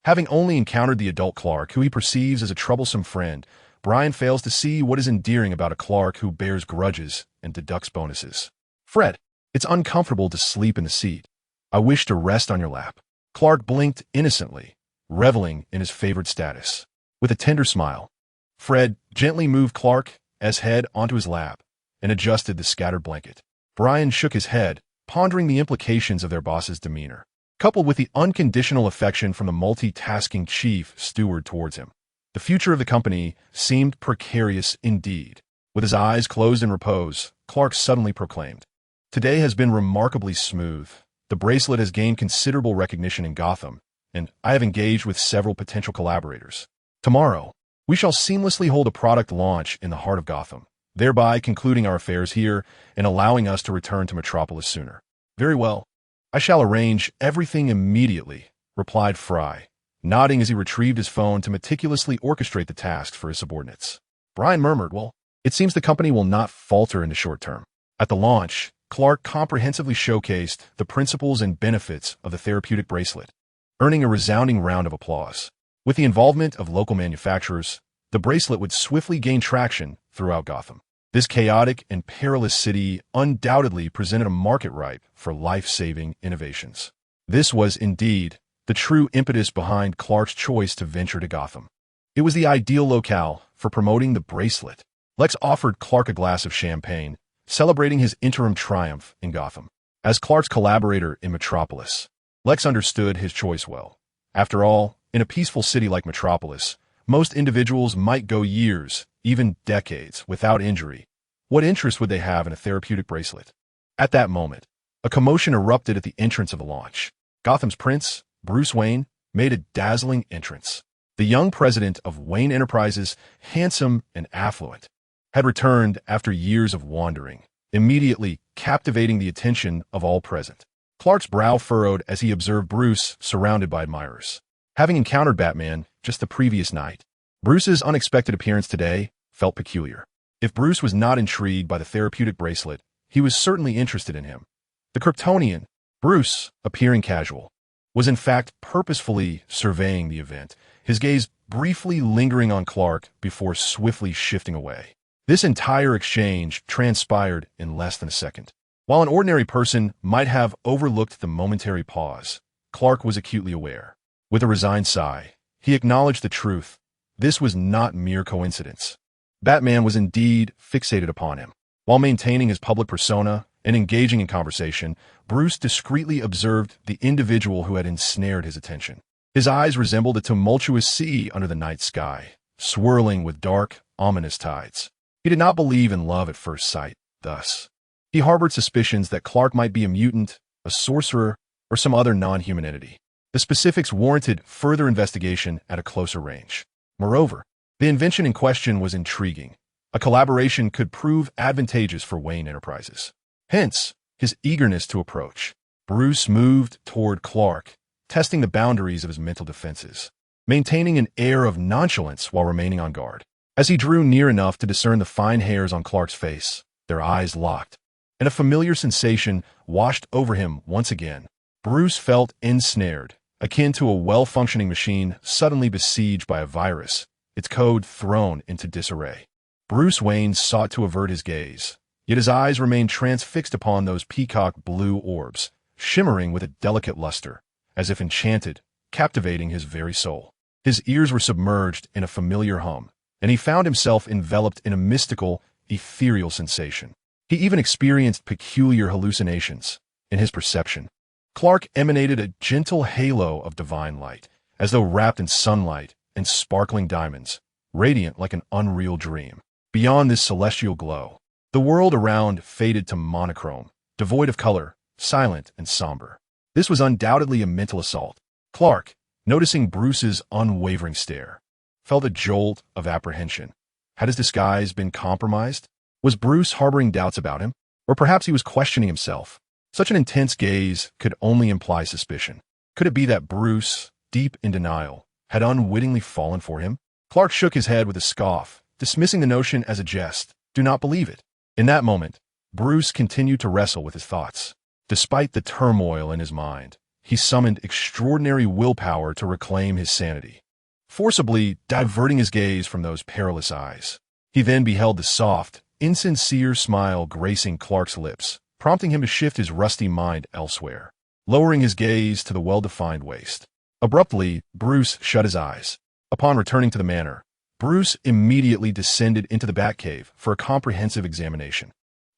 Having only encountered the adult Clark, who he perceives as a troublesome friend, Brian fails to see what is endearing about a Clark who bears grudges and deducts bonuses. "Fred, it's uncomfortable to sleep in the seat. I wish to rest on your lap." Clark blinked innocently, reveling in his favored status. With a tender smile, Fred gently moved Clark's head onto his lap and adjusted the scattered blanket. Brian shook his head, pondering the implications of their boss's demeanor, coupled with the unconditional affection from the multitasking chief steward towards him. The future of the company seemed precarious indeed. With his eyes closed in repose, Clark suddenly proclaimed, "Today has been remarkably smooth. The bracelet has gained considerable recognition in Gotham, and I have engaged with several potential collaborators. Tomorrow, we shall seamlessly hold a product launch in the heart of Gotham, thereby concluding our affairs here and allowing us to return to Metropolis sooner." "Very well. I shall arrange everything immediately," replied Fry, nodding as he retrieved his phone to meticulously orchestrate the tasks for his subordinates. Brian murmured, "Well, it seems the company will not falter in the short term." At the launch, Clark comprehensively showcased the principles and benefits of the therapeutic bracelet, earning a resounding round of applause. With the involvement of local manufacturers, the bracelet would swiftly gain traction throughout Gotham. This chaotic and perilous city undoubtedly presented a market ripe for life-saving innovations. This was indeed the true impetus behind Clark's choice to venture to Gotham. It was the ideal locale for promoting the bracelet. Lex offered Clark a glass of champagne, celebrating his interim triumph in Gotham. As Clark's collaborator in Metropolis, Lex understood his choice well. After all, in a peaceful city like Metropolis, most individuals might go years, even decades, without injury. What interest would they have in a therapeutic bracelet? At that moment, a commotion erupted at the entrance of the launch. Gotham's prince, Bruce Wayne, made a dazzling entrance. The young president of Wayne Enterprises, handsome and affluent, had returned after years of wandering, immediately captivating the attention of all present. Clark's brow furrowed as he observed Bruce surrounded by admirers. Having encountered Batman just the previous night, Bruce's unexpected appearance today felt peculiar. If Bruce was not intrigued by the therapeutic bracelet, he was certainly interested in him. The Kryptonian, Bruce, appearing casual, was in fact purposefully surveying the event, his gaze briefly lingering on Clark before swiftly shifting away. This entire exchange transpired in less than a second. While an ordinary person might have overlooked the momentary pause, Clark was acutely aware. With a resigned sigh, he acknowledged the truth. This was not mere coincidence. Batman was indeed fixated upon him. While maintaining his public persona and engaging in conversation, Bruce discreetly observed the individual who had ensnared his attention. His eyes resembled a tumultuous sea under the night sky, swirling with dark, ominous tides. He did not believe in love at first sight, thus. He harbored suspicions that Clark might be a mutant, a sorcerer, or some other non-human entity. The specifics warranted further investigation at a closer range. Moreover, the invention in question was intriguing. A collaboration could prove advantageous for Wayne Enterprises. Hence, his eagerness to approach. Bruce moved toward Clark, testing the boundaries of his mental defenses, maintaining an air of nonchalance while remaining on guard. As he drew near enough to discern the fine hairs on Clark's face, their eyes locked, and a familiar sensation washed over him once again. Bruce felt ensnared, akin to a well-functioning machine suddenly besieged by a virus, its code thrown into disarray. Bruce Wayne sought to avert his gaze, yet his eyes remained transfixed upon those peacock blue orbs, shimmering with a delicate luster, as if enchanted, captivating his very soul. His ears were submerged in a familiar hum, and he found himself enveloped in a mystical, ethereal sensation. He even experienced peculiar hallucinations in his perception. Clark emanated a gentle halo of divine light, as though wrapped in sunlight and sparkling diamonds, radiant like an unreal dream. Beyond this celestial glow, the world around faded to monochrome, devoid of color, silent and somber. This was undoubtedly a mental assault. Clark, noticing Bruce's unwavering stare, felt a jolt of apprehension. Had his disguise been compromised? Was Bruce harboring doubts about him? Or perhaps he was questioning himself. Such an intense gaze could only imply suspicion. Could it be that Bruce, deep in denial, had unwittingly fallen for him? Clark shook his head with a scoff, dismissing the notion as a jest. Do not believe it. In that moment, Bruce continued to wrestle with his thoughts. Despite the turmoil in his mind, he summoned extraordinary willpower to reclaim his sanity, forcibly diverting his gaze from those perilous eyes. He then beheld the soft, insincere smile gracing Clark's lips, prompting him to shift his rusty mind elsewhere, lowering his gaze to the well-defined waist. Abruptly, Bruce shut his eyes. Upon returning to the manor, Bruce immediately descended into the Batcave for a comprehensive examination.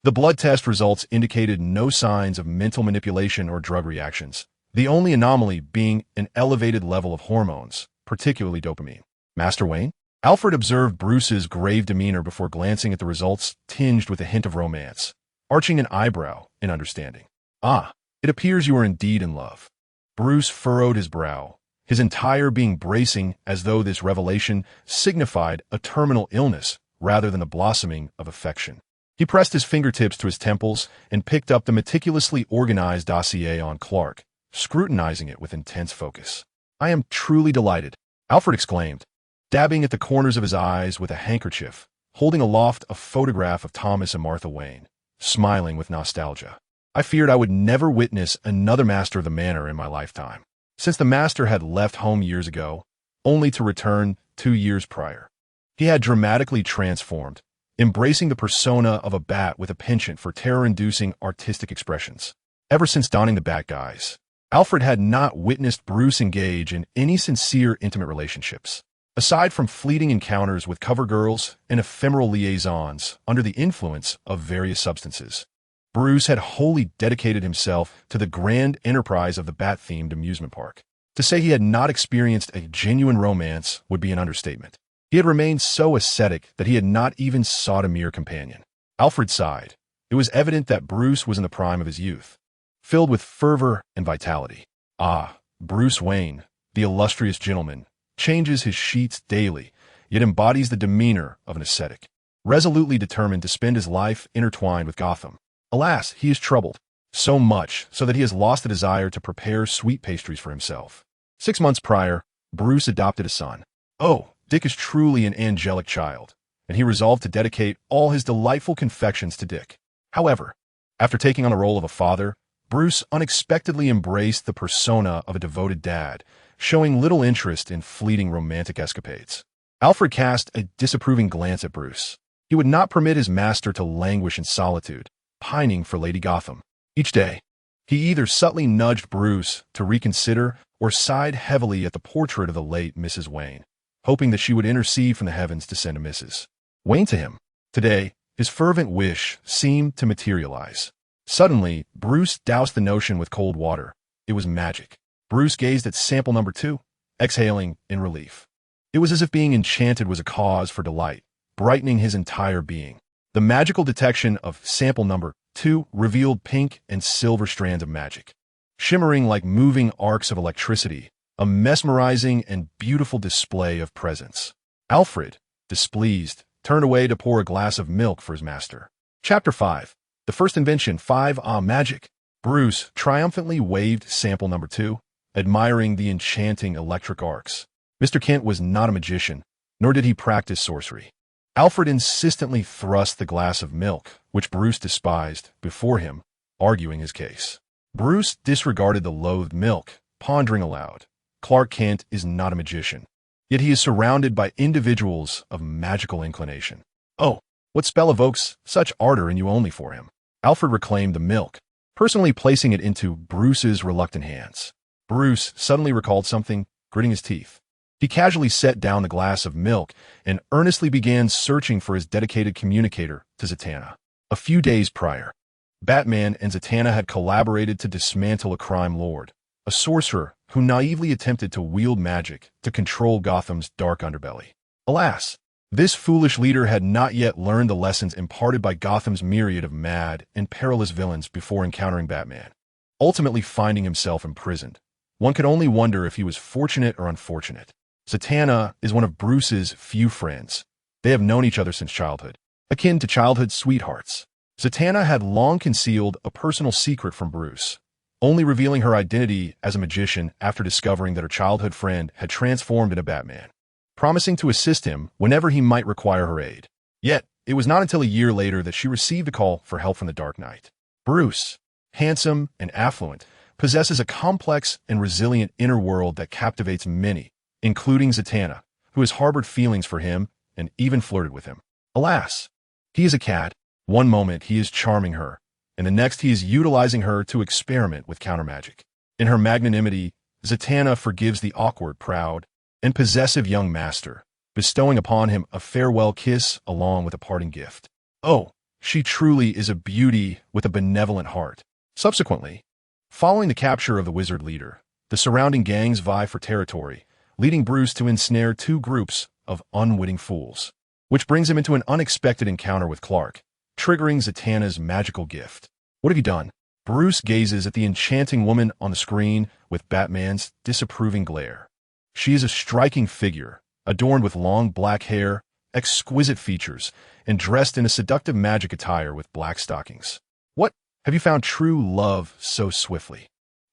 The blood test results indicated no signs of mental manipulation or drug reactions, the only anomaly being an elevated level of hormones, particularly dopamine. Master Wayne? Alfred observed Bruce's grave demeanor before glancing at the results tinged with a hint of romance, arching an eyebrow in understanding. Ah, it appears you are indeed in love. Bruce furrowed his brow, his entire being bracing as though this revelation signified a terminal illness rather than the blossoming of affection. He pressed his fingertips to his temples and picked up the meticulously organized dossier on Clark, scrutinizing it with intense focus. I am truly delighted, Alfred exclaimed, dabbing at the corners of his eyes with a handkerchief, holding aloft a photograph of Thomas and Martha Wayne, smiling with nostalgia. I feared I would never witness another master of the manor in my lifetime, since the master had left home years ago, only to return 2 years prior. He had dramatically transformed, embracing the persona of a bat with a penchant for terror-inducing artistic expressions. Ever since donning the bat guise, Alfred had not witnessed Bruce engage in any sincere intimate relationships. Aside from fleeting encounters with cover girls and ephemeral liaisons under the influence of various substances, Bruce had wholly dedicated himself to the grand enterprise of the bat-themed amusement park. To say he had not experienced a genuine romance would be an understatement. He had remained so ascetic that he had not even sought a mere companion. Alfred sighed. It was evident that Bruce was in the prime of his youth, filled with fervor and vitality. Ah, Bruce Wayne, the illustrious gentleman, changes his sheets daily, yet embodies the demeanor of an ascetic, resolutely determined to spend his life intertwined with Gotham. Alas, he is troubled, so much so that he has lost the desire to prepare sweet pastries for himself. 6 months prior, Bruce adopted a son. Oh, Dick is truly an angelic child, and he resolved to dedicate all his delightful confections to Dick. However, after taking on the role of a father, Bruce unexpectedly embraced the persona of a devoted dad, showing little interest in fleeting romantic escapades. Alfred cast a disapproving glance at Bruce. He would not permit his master to languish in solitude, pining for Lady Gotham. Each day, he either subtly nudged Bruce to reconsider or sighed heavily at the portrait of the late Mrs. Wayne, hoping that she would intercede from the heavens to send a Mrs. Wayne to him. Today, his fervent wish seemed to materialize. Suddenly, Bruce doused the notion with cold water. It was magic. Bruce gazed at sample number 2, exhaling in relief. It was as if being enchanted was a cause for delight, brightening his entire being. The magical detection of sample number 2 revealed pink and silver strands of magic, shimmering like moving arcs of electricity, a mesmerizing and beautiful display of presence. Alfred, displeased, turned away to pour a glass of milk for his master. Chapter 5. The First Invention 5. Ah, magic! Bruce triumphantly waved sample number 2, admiring the enchanting electric arcs. Mr. Kent was not a magician, nor did he practice sorcery. Alfred insistently thrust the glass of milk, which Bruce despised, before him, arguing his case. Bruce disregarded the loathed milk, pondering aloud. Clark Kent is not a magician, yet he is surrounded by individuals of magical inclination. Oh, what spell evokes such ardor in you only for him? Alfred reclaimed the milk, personally placing it into Bruce's reluctant hands. Bruce suddenly recalled something, gritting his teeth. He casually set down the glass of milk and earnestly began searching for his dedicated communicator to Zatanna. A few days prior, Batman and Zatanna had collaborated to dismantle a crime lord, a sorcerer who naively attempted to wield magic to control Gotham's dark underbelly. Alas, this foolish leader had not yet learned the lessons imparted by Gotham's myriad of mad and perilous villains before encountering Batman, ultimately finding himself imprisoned. One could only wonder if he was fortunate or unfortunate. Zatanna is one of Bruce's few friends. They have known each other since childhood, akin to childhood sweethearts. Zatanna had long concealed a personal secret from Bruce, only revealing her identity as a magician after discovering that her childhood friend had transformed into Batman, promising to assist him whenever he might require her aid. Yet, it was not until a year later that she received a call for help from the Dark Knight. Bruce, handsome and affluent, possesses a complex and resilient inner world that captivates many, including Zatanna, who has harbored feelings for him and even flirted with him. Alas, he is a cat. One moment he is charming her, and the next he is utilizing her to experiment with countermagic. In her magnanimity, Zatanna forgives the awkward, proud, and possessive young master, bestowing upon him a farewell kiss along with a parting gift. Oh, She truly is a beauty with a benevolent heart. Subsequently, following the capture of the wizard leader, the surrounding gangs vie for territory, leading Bruce to ensnare two groups of unwitting fools, which brings him into an unexpected encounter with Clark, triggering Zatanna's magical gift. What have you done? Bruce gazes at the enchanting woman on the screen with Batman's disapproving glare. She is a striking figure, adorned with long black hair, exquisite features, and dressed in a seductive magic attire with black stockings. What? Have you found true love so swiftly?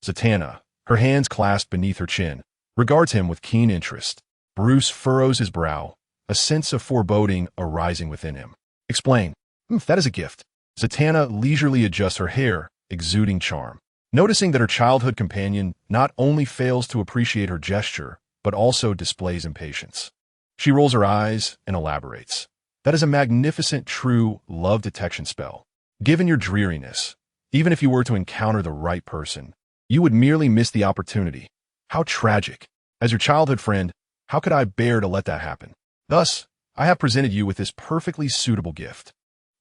Zatanna, her hands clasped beneath her chin, regards him with keen interest. Bruce furrows his brow, a sense of foreboding arising within him. Explain. That is a gift. Zatanna leisurely adjusts her hair, exuding charm. Noticing that her childhood companion not only fails to appreciate her gesture, but also displays impatience. She rolls her eyes and elaborates. That is a magnificent true love detection spell. Given your dreariness, even if you were to encounter the right person, you would merely miss the opportunity. How tragic. As your childhood friend, how could I bear to let that happen? Thus, I have presented you with this perfectly suitable gift.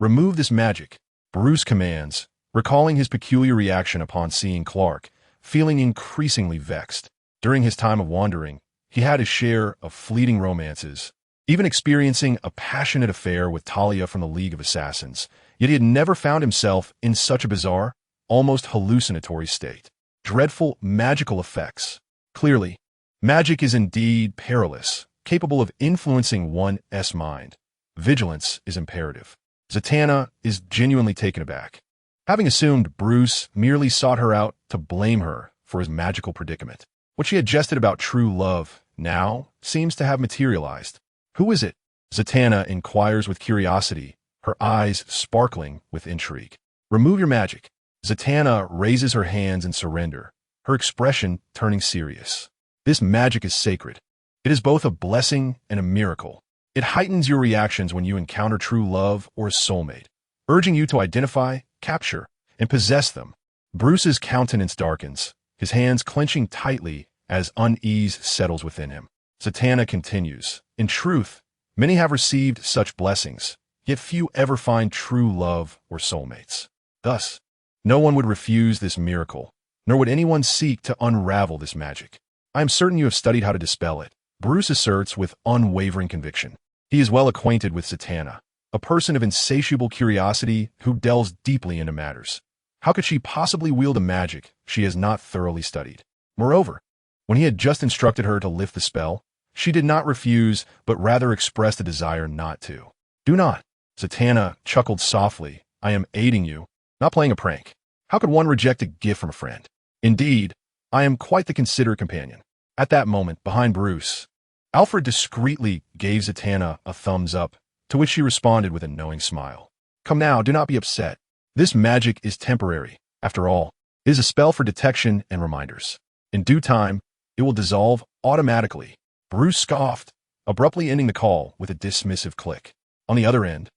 Remove this magic, Bruce commands, recalling his peculiar reaction upon seeing Clark, feeling increasingly vexed. During his time of wandering, he had his share of fleeting romances, even experiencing a passionate affair with Talia from the League of Assassins, yet he had never found himself in such a bizarre, almost hallucinatory state. Dreadful magical effects. Clearly, magic is indeed perilous, capable of influencing one's mind. Vigilance is imperative. Zatanna is genuinely taken aback, having assumed Bruce merely sought her out to blame her for his magical predicament. What she had jested about true love now seems to have materialized. Who is it? Zatanna inquires with curiosity, her eyes sparkling with intrigue. Remove your magic. Zatanna raises her hands in surrender, her expression turning serious. This magic is sacred. It is both a blessing and a miracle. It heightens your reactions when you encounter true love or a soulmate, urging you to identify, capture, and possess them. Bruce's countenance darkens, his hands clenching tightly as unease settles within him. Zatanna continues. In truth, many have received such blessings, yet few ever find true love or soulmates. Thus, no one would refuse this miracle, nor would anyone seek to unravel this magic. I am certain you have studied how to dispel it, Bruce asserts with unwavering conviction. He is well acquainted with Zatanna, a person of insatiable curiosity who delves deeply into matters. How could she possibly wield a magic she has not thoroughly studied? Moreover, when he had just instructed her to lift the spell, she did not refuse, but rather expressed a desire not to. Do not. Zatanna chuckled softly. I am aiding you, not playing a prank. How could one reject a gift from a friend? Indeed, I am quite the considerate companion. At that moment, behind Bruce, Alfred discreetly gave Zatanna a thumbs up, to which she responded with a knowing smile. Come now, do not be upset. This magic is temporary. After all, it is a spell for detection and reminders. In due time, it will dissolve automatically. Bruce scoffed, abruptly ending the call with a dismissive click. On the other end,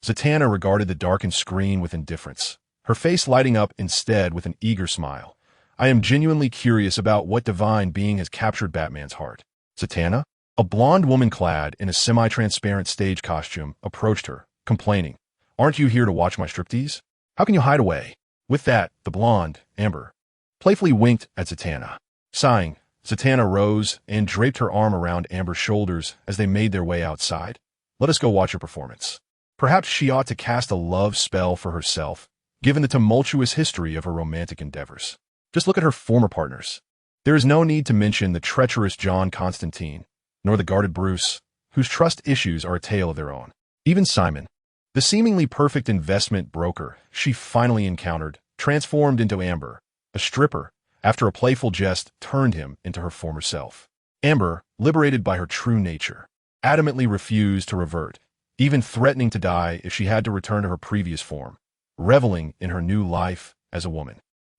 Zatanna regarded the darkened screen with indifference, her face lighting up instead with an eager smile. I am genuinely curious about what divine being has captured Batman's heart. Zatanna, a blonde woman clad in a semi-transparent stage costume, approached her, complaining, Aren't you here to watch my striptease? How can you hide away? With that, the blonde, Amber, playfully winked at Zatanna. Sighing, Zatanna rose and draped her arm around Amber's shoulders as they made their way outside. Let us go watch your performance. Perhaps she ought to cast a love spell for herself, given the tumultuous history of her romantic endeavors. Just look at her former partners. There is no need to mention the treacherous John Constantine, nor the guarded Bruce, whose trust issues are a tale of their own. Even Simon, the seemingly perfect investment broker she finally encountered, transformed into Amber, a stripper, after a playful jest turned him into her former self. Amber, liberated by her true nature, adamantly refused to revert, even threatening to die if she had to return to her previous form, reveling in her new life as a woman.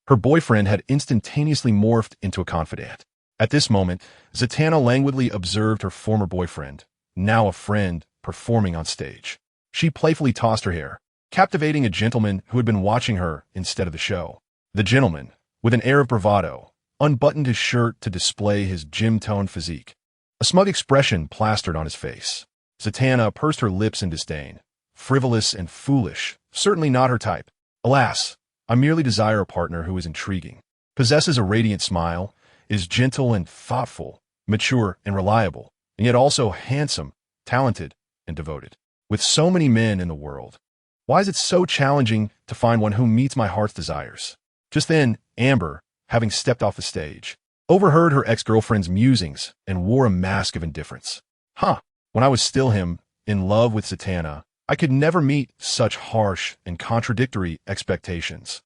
Her boyfriend had instantaneously morphed into a confidant. At this moment, Zatanna languidly observed her former boyfriend, now a friend, performing on stage. She playfully tossed her hair, captivating a gentleman who had been watching her instead of the show. The gentleman, with an air of bravado, unbuttoned his shirt to display his gym-toned physique. A smug expression plastered on his face. Zatanna pursed her lips in disdain. Frivolous and foolish, certainly not her type. Alas, I merely desire a partner who is intriguing, possesses a radiant smile, is gentle and thoughtful, mature and reliable, and yet also handsome, talented, and devoted. With so many men in the world, why is it so challenging to find one who meets my heart's desires? Just then, Amber, having stepped off the stage, overheard her ex-girlfriend's musings and wore a mask of indifference. When I was still him, in love with Satana, I could never meet such harsh and contradictory expectations.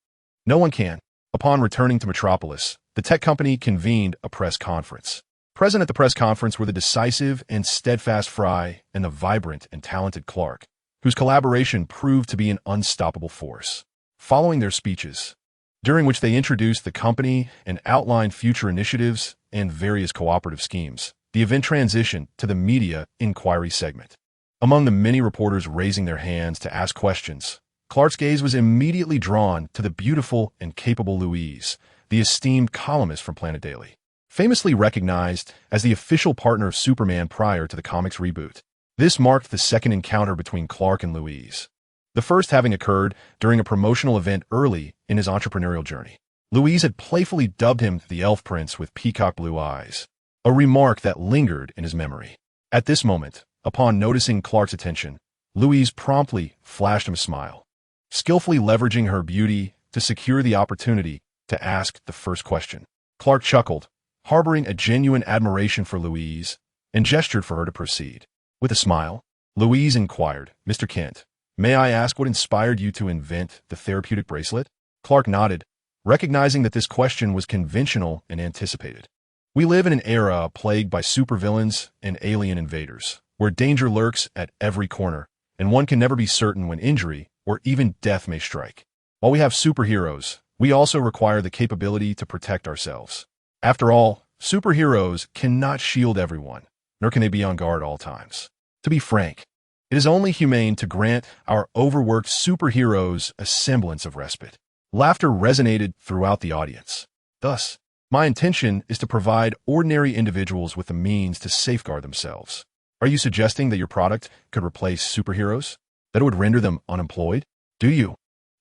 No one can. Upon returning to Metropolis, the tech company convened a press conference. Present at the press conference were the decisive and steadfast Fry and the vibrant and talented Clark, whose collaboration proved to be an unstoppable force. Following their speeches, during which they introduced the company and outlined future initiatives and various cooperative schemes, the event transitioned to the media inquiry segment. Among the many reporters raising their hands to ask questions, Clark's gaze was immediately drawn to the beautiful and capable Louise, the esteemed columnist from Planet Daily, famously recognized as the official partner of Superman prior to the comics reboot. This marked the second encounter between Clark and Louise, the first having occurred during a promotional event early in his entrepreneurial journey. Louise had playfully dubbed him the Elf Prince with peacock blue eyes, a remark that lingered in his memory. At this moment, upon noticing Clark's attention, Louise promptly flashed him a smile, skillfully leveraging her beauty to secure the opportunity to ask the first question. Clark chuckled, harboring a genuine admiration for Louise, and gestured for her to proceed. With a smile, Louise inquired, "Mr. Kent, may I ask what inspired you to invent the therapeutic bracelet?" Clark nodded, recognizing that this question was conventional and anticipated. We live in an era plagued by supervillains and alien invaders, where danger lurks at every corner, and one can never be certain when injury or even death may strike. While we have superheroes, we also require the capability to protect ourselves. After all, superheroes cannot shield everyone, nor can they be on guard all times. To be frank, it is only humane to grant our overworked superheroes a semblance of respite. Laughter resonated throughout the audience. Thus, my intention is to provide ordinary individuals with the means to safeguard themselves. Are you suggesting that your product could replace superheroes? That it would render them unemployed? Do you,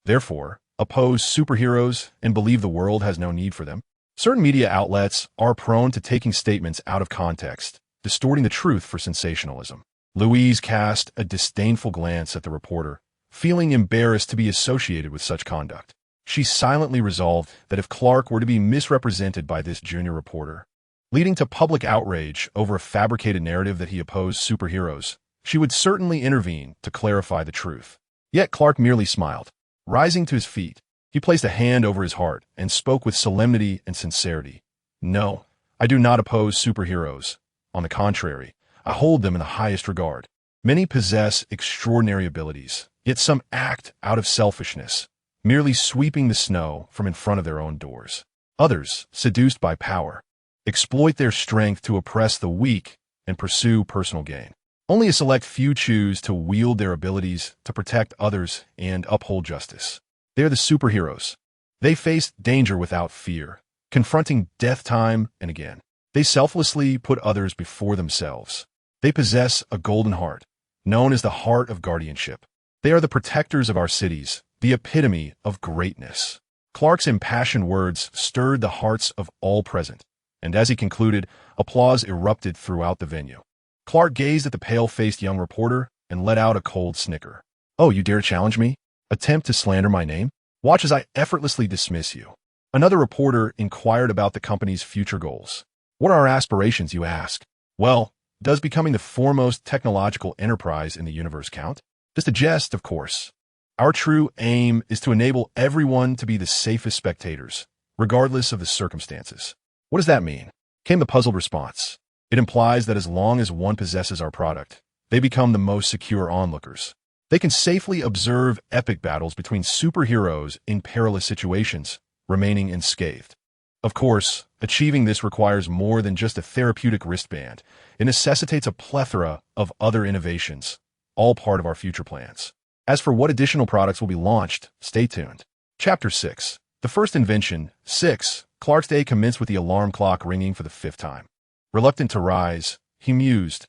therefore, oppose superheroes and believe the world has no need for them? Certain media outlets are prone to taking statements out of context, distorting the truth for sensationalism. Louise cast a disdainful glance at the reporter, feeling embarrassed to be associated with such conduct. She silently resolved that if Clark were to be misrepresented by this junior reporter, leading to public outrage over a fabricated narrative that he opposed superheroes, she would certainly intervene to clarify the truth. Yet Clark merely smiled. Rising to his feet, he placed a hand over his heart and spoke with solemnity and sincerity. "No, I do not oppose superheroes. On the contrary, I hold them in the highest regard. Many possess extraordinary abilities, yet some act out of selfishness, merely sweeping the snow from in front of their own doors. Others, seduced by power, exploit their strength to oppress the weak and pursue personal gain. Only a select few choose to wield their abilities to protect others and uphold justice. They are the superheroes. They face danger without fear, confronting death time and again. They selflessly put others before themselves. They possess a golden heart, known as the heart of guardianship. They are the protectors of our cities, the epitome of greatness." Clark's impassioned words stirred the hearts of all present, and as he concluded, applause erupted throughout the venue. Clark gazed at the pale-faced young reporter and let out a cold snicker. "Oh, you dare challenge me? Attempt to slander my name? Watch as I effortlessly dismiss you." Another reporter inquired about the company's future goals. "What are our aspirations, you ask?" "Well, does becoming the foremost technological enterprise in the universe count?" "Just a jest, of course. Our true aim is to enable everyone to be the safest spectators, regardless of the circumstances." "What does that mean?" came the puzzled response. "It implies that as long as one possesses our product, they become the most secure onlookers. They can safely observe epic battles between superheroes in perilous situations, remaining unscathed. Of course, achieving this requires more than just a therapeutic wristband. It necessitates a plethora of other innovations, all part of our future plans. As for what additional products will be launched, stay tuned." Chapter 6. The first invention. 6. Clark's day commenced with the alarm clock ringing for the 5th time. Reluctant to rise, he mused,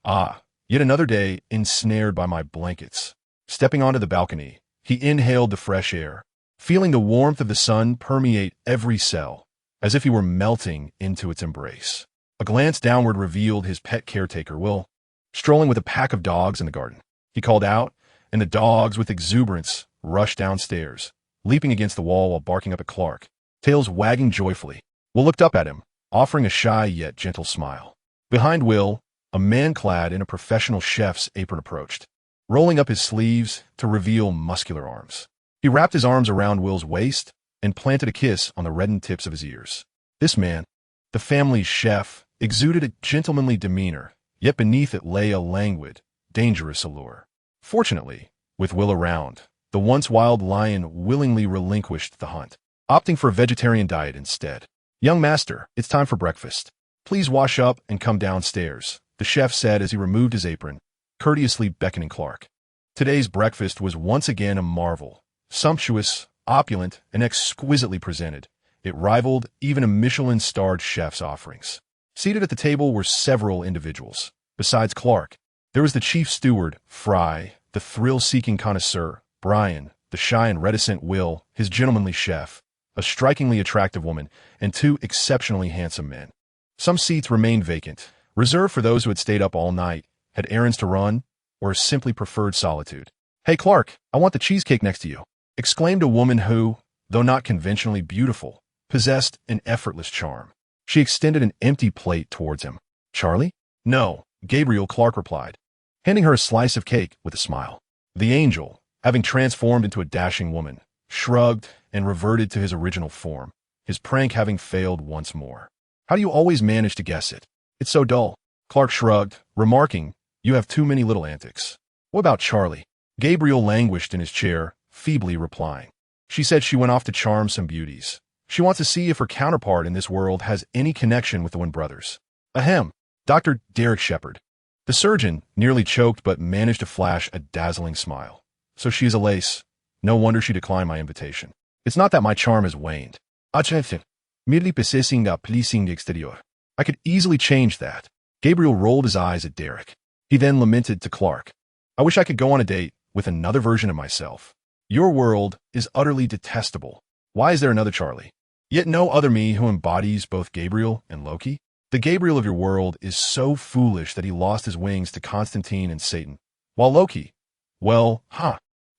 "Yet another day ensnared by my blankets." Stepping onto the balcony, He inhaled the fresh air, feeling the warmth of the sun permeate every cell, as if he were melting into its embrace. A glance downward revealed his pet caretaker, Will, strolling with a pack of dogs in the garden. He called out, and the dogs, with exuberance, rushed downstairs, leaping against the wall while barking up at Clark, tails wagging joyfully. Will looked up at him, offering a shy yet gentle smile. Behind Will, a man clad in a professional chef's apron approached, rolling up his sleeves to reveal muscular arms. He wrapped his arms around Will's waist and planted a kiss on the reddened tips of his ears. This man, the family's chef, exuded a gentlemanly demeanor, yet beneath it lay a languid, dangerous allure. Fortunately, with Will around, the once wild lion willingly relinquished the hunt, opting for a vegetarian diet instead. "Young master, it's time for breakfast. Please wash up and come downstairs," the chef said as he removed his apron, courteously beckoning Clark. Today's breakfast was once again a marvel. Sumptuous, opulent, and exquisitely presented, it rivaled even a Michelin-starred chef's offerings. Seated at the table were several individuals. Besides Clark, there was the chief steward, Fry, the thrill-seeking connoisseur, Brian, the shy and reticent Will, his gentlemanly chef, a strikingly attractive woman, and two exceptionally handsome men. Some seats remained vacant, reserved for those who had stayed up all night, had errands to run, or simply preferred solitude. "Hey, Clark, I want the cheesecake next to you," exclaimed a woman who, though not conventionally beautiful, possessed an effortless charm. She extended an empty plate towards him. "Charlie?" "No, Gabriel," Clark replied, handing her a slice of cake with a smile. The angel, having transformed into a dashing woman, shrugged and reverted to his original form, his prank having failed once more. "How do you always manage to guess it? It's so dull." Clark shrugged, remarking, "You have too many little antics." "What about Charlie?" Gabriel languished in his chair, feebly replying. "She said she went off to charm some beauties. She wants to see if her counterpart in this world has any connection with the Wynn brothers." "Ahem, Dr. Derek Shepard." The surgeon nearly choked but managed to flash a dazzling smile. "So she is a lace. No wonder she declined my invitation. It's not that my charm has waned. Attention, merely possessing a pleasing exterior. I could easily change that." Gabriel rolled his eyes at Derek. He then lamented to Clark, "I wish I could go on a date with another version of myself. Your world is utterly detestable. Why is there another Charlie? Yet no other me who embodies both Gabriel and Loki? The Gabriel of your world is so foolish that he lost his wings to Constantine and Satan, while Loki, well,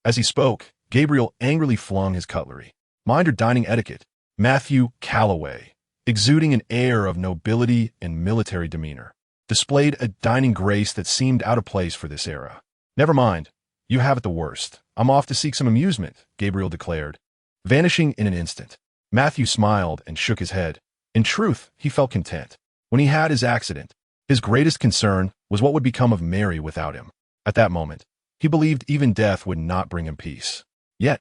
As he spoke, Gabriel angrily flung his cutlery. "Mind your dining etiquette." Matthew Calloway, exuding an air of nobility and military demeanor, displayed a dining grace that seemed out of place for this era. "Never mind, you have it the worst. I'm off to seek some amusement," Gabriel declared, vanishing in an instant. Matthew smiled and shook his head. In truth, he felt content. When he had his accident, his greatest concern was what would become of Mary without him. At that moment, he believed even death would not bring him peace. Yet,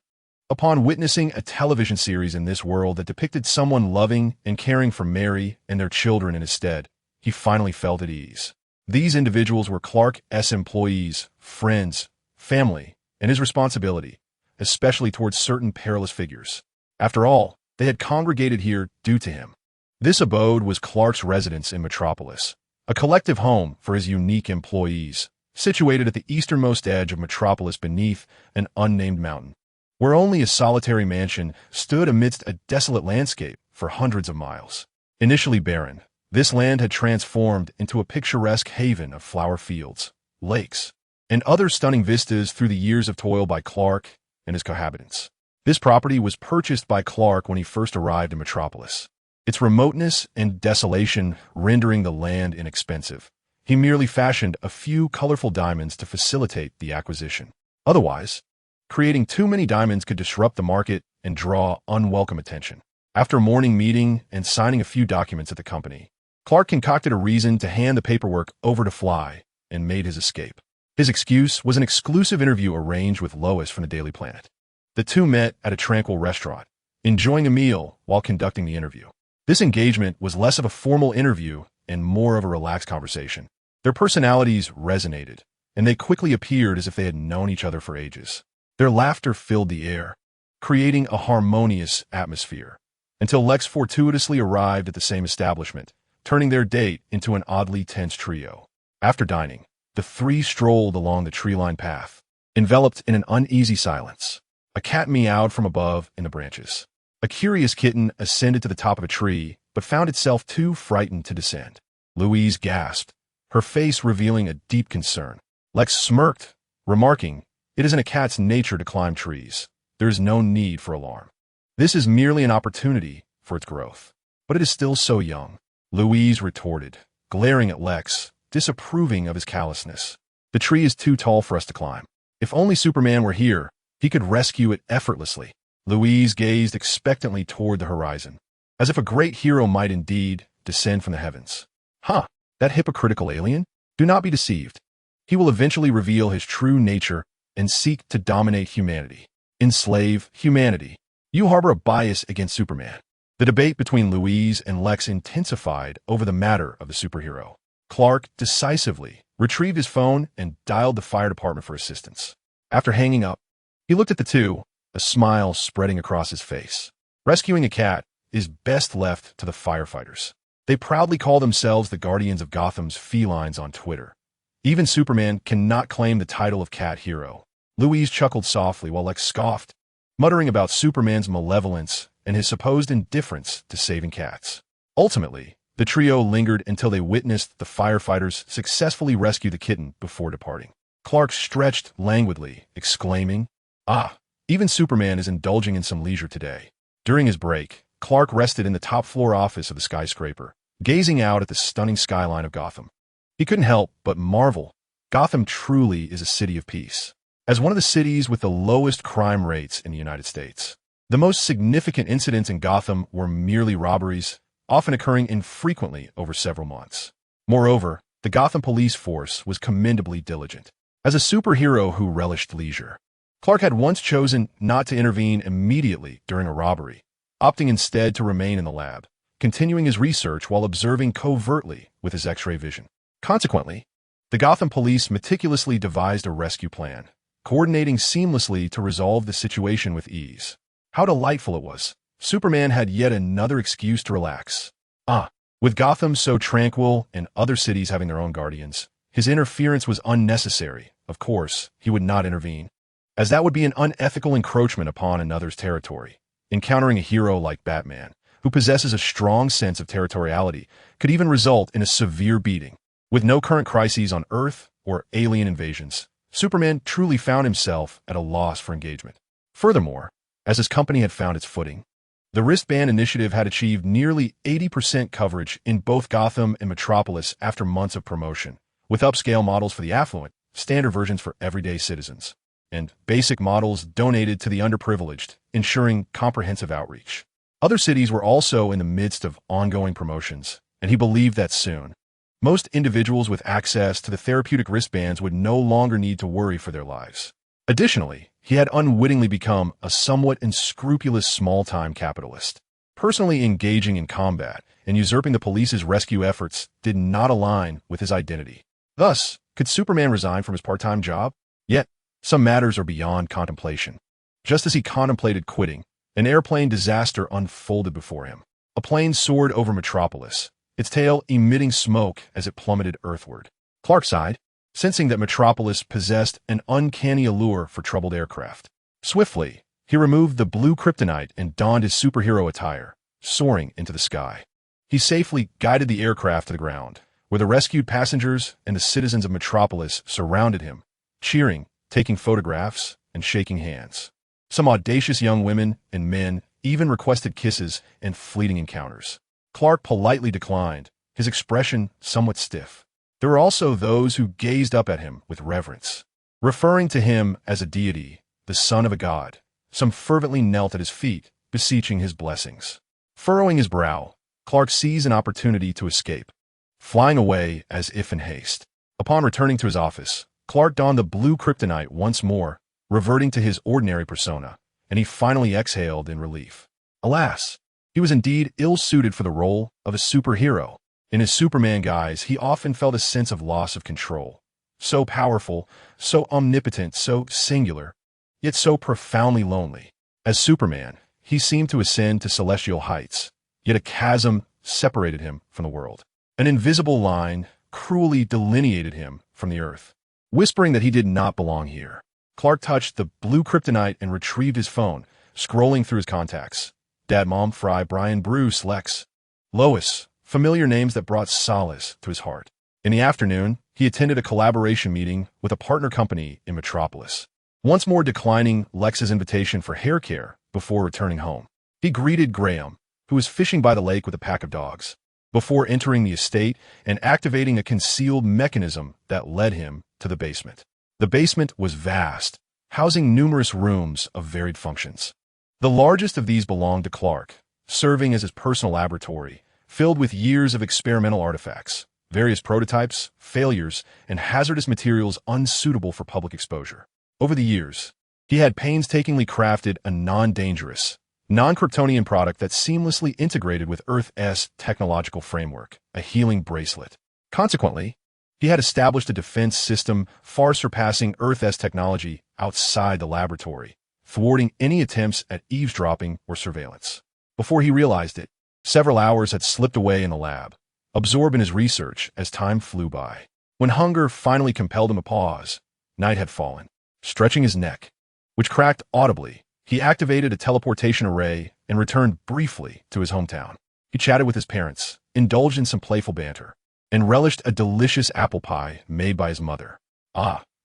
upon witnessing a television series in this world that depicted someone loving and caring for Mary and their children in his stead, he finally felt at ease. These individuals were Clark's employees, friends, family, and his responsibility, especially towards certain perilous figures. After all, they had congregated here due to him. This abode was Clark's residence in Metropolis, a collective home for his unique employees, situated at the easternmost edge of Metropolis beneath an unnamed mountain, where only a solitary mansion stood amidst a desolate landscape for hundreds of miles. Initially barren, this land had transformed into a picturesque haven of flower fields, lakes, and other stunning vistas through the years of toil by Clark and his cohabitants. This property was purchased by Clark when he first arrived in Metropolis, its remoteness and desolation rendering the land inexpensive. He merely fashioned a few colorful diamonds to facilitate the acquisition. Otherwise, creating too many diamonds could disrupt the market and draw unwelcome attention. After a morning meeting and signing a few documents at the company, Clark concocted a reason to hand the paperwork over to Fly and made his escape. His excuse was an exclusive interview arranged with Lois from the Daily Planet. The two met at a tranquil restaurant, enjoying a meal while conducting the interview. This engagement was less of a formal interview and more of a relaxed conversation. Their personalities resonated, and they quickly appeared as if they had known each other for ages. Their laughter filled the air, creating a harmonious atmosphere, until Lex fortuitously arrived at the same establishment, turning their date into an oddly tense trio. After dining, the three strolled along the tree-lined path, enveloped in an uneasy silence. A cat meowed from above in the branches. A curious kitten ascended to the top of a tree, but found itself too frightened to descend. Louise gasped, her face revealing a deep concern. Lex smirked, remarking, "It isn't a cat's nature to climb trees. There is no need for alarm. This is merely an opportunity for its growth. But it is still so young." Louise retorted, glaring at Lex, disapproving of his callousness. "The tree is too tall for us to climb. If only Superman were here, he could rescue it effortlessly." Louise gazed expectantly toward the horizon, as if a great hero might indeed descend from the heavens. "Huh, that hypocritical alien? Do not be deceived. He will eventually reveal his true nature and seek to dominate humanity. Enslave humanity. You harbor a bias against Superman." The debate between Louise and Lex intensified over the matter of the superhero. Clark decisively retrieved his phone and dialed the fire department for assistance. After hanging up, he looked at the two, a smile spreading across his face. Rescuing a cat is best left to the firefighters. They proudly call themselves the guardians of Gotham's felines on Twitter. Even Superman cannot claim the title of cat hero. Louise chuckled softly while Lex scoffed, muttering about Superman's malevolence and his supposed indifference to saving cats. Ultimately, the trio lingered until they witnessed the firefighters successfully rescue the kitten before departing. Clark stretched languidly, exclaiming, "Ah, even Superman is indulging in some leisure today." During his break, Clark rested in the top-floor office of the skyscraper, gazing out at the stunning skyline of Gotham. He couldn't help but marvel. Gotham truly is a city of peace. As one of the cities with the lowest crime rates in the United States, the most significant incidents in Gotham were merely robberies, often occurring infrequently over several months. Moreover, the Gotham police force was commendably diligent. As a superhero who relished leisure, Clark had once chosen not to intervene immediately during a robbery, opting instead to remain in the lab, continuing his research while observing covertly with his X-ray vision. Consequently, the Gotham police meticulously devised a rescue plan, coordinating seamlessly to resolve the situation with ease. How delightful it was. Superman had yet another excuse to relax. With Gotham so tranquil and other cities having their own guardians, his interference was unnecessary. Of course, he would not intervene, as that would be an unethical encroachment upon another's territory. Encountering a hero like Batman, who possesses a strong sense of territoriality, could even result in a severe beating. With no current crises on Earth or alien invasions, Superman truly found himself at a loss for engagement. Furthermore, as his company had found its footing, the wristband initiative had achieved nearly 80% coverage in both Gotham and Metropolis after months of promotion, with upscale models for the affluent, standard versions for everyday citizens, and basic models donated to the underprivileged, ensuring comprehensive outreach. Other cities were also in the midst of ongoing promotions, and he believed that soon, most individuals with access to the therapeutic wristbands would no longer need to worry for their lives. Additionally, he had unwittingly become a somewhat unscrupulous small-time capitalist. Personally engaging in combat and usurping the police's rescue efforts did not align with his identity. Thus, could Superman resign from his part-time job? Yet, some matters are beyond contemplation. Just as he contemplated quitting, an airplane disaster unfolded before him. A plane soared over Metropolis, its tail emitting smoke as it plummeted earthward. Clark sighed, sensing that Metropolis possessed an uncanny allure for troubled aircraft. Swiftly, he removed the blue kryptonite and donned his superhero attire, soaring into the sky. He safely guided the aircraft to the ground, where the rescued passengers and the citizens of Metropolis surrounded him, cheering, taking photographs, and shaking hands. Some audacious young women and men even requested kisses and fleeting encounters. Clark politely declined, his expression somewhat stiff. There were also those who gazed up at him with reverence. Referring to him as a deity, the son of a god, some fervently knelt at his feet, beseeching his blessings. Furrowing his brow, Clark seized an opportunity to escape, flying away as if in haste. Upon returning to his office, Clark donned the blue kryptonite once more, reverting to his ordinary persona, and he finally exhaled in relief. Alas, he was indeed ill-suited for the role of a superhero. In his Superman guise, he often felt a sense of loss of control. So powerful, so omnipotent, so singular, yet so profoundly lonely. As Superman, he seemed to ascend to celestial heights, yet a chasm separated him from the world. An invisible line cruelly delineated him from the earth, whispering that he did not belong here. Clark touched the blue kryptonite and retrieved his phone, scrolling through his contacts. Dad, Mom, Fry, Brian, Bruce, Lex, Lois, familiar names that brought solace to his heart. In the afternoon, he attended a collaboration meeting with a partner company in Metropolis, once more declining Lex's invitation for hair care before returning home. He greeted Graham, who was fishing by the lake with a pack of dogs, before entering the estate and activating a concealed mechanism that led him to the basement. The basement was vast, housing numerous rooms of varied functions. The largest of these belonged to Clark, serving as his personal laboratory, filled with years of experimental artifacts, various prototypes, failures, and hazardous materials unsuitable for public exposure. Over the years, he had painstakingly crafted a non-dangerous, non-Kryptonian product that seamlessly integrated with Earth's technological framework, a healing bracelet. Consequently, he had established a defense system far surpassing Earth's technology outside the laboratory, thwarting any attempts at eavesdropping or surveillance. Before he realized it, several hours had slipped away in the lab, absorbed in his research as time flew by. When hunger finally compelled him to pause, night had fallen. Stretching his neck, which cracked audibly, he activated a teleportation array and returned briefly to his hometown. He chatted with his parents, indulged in some playful banter, and relished a delicious apple pie made by his mother.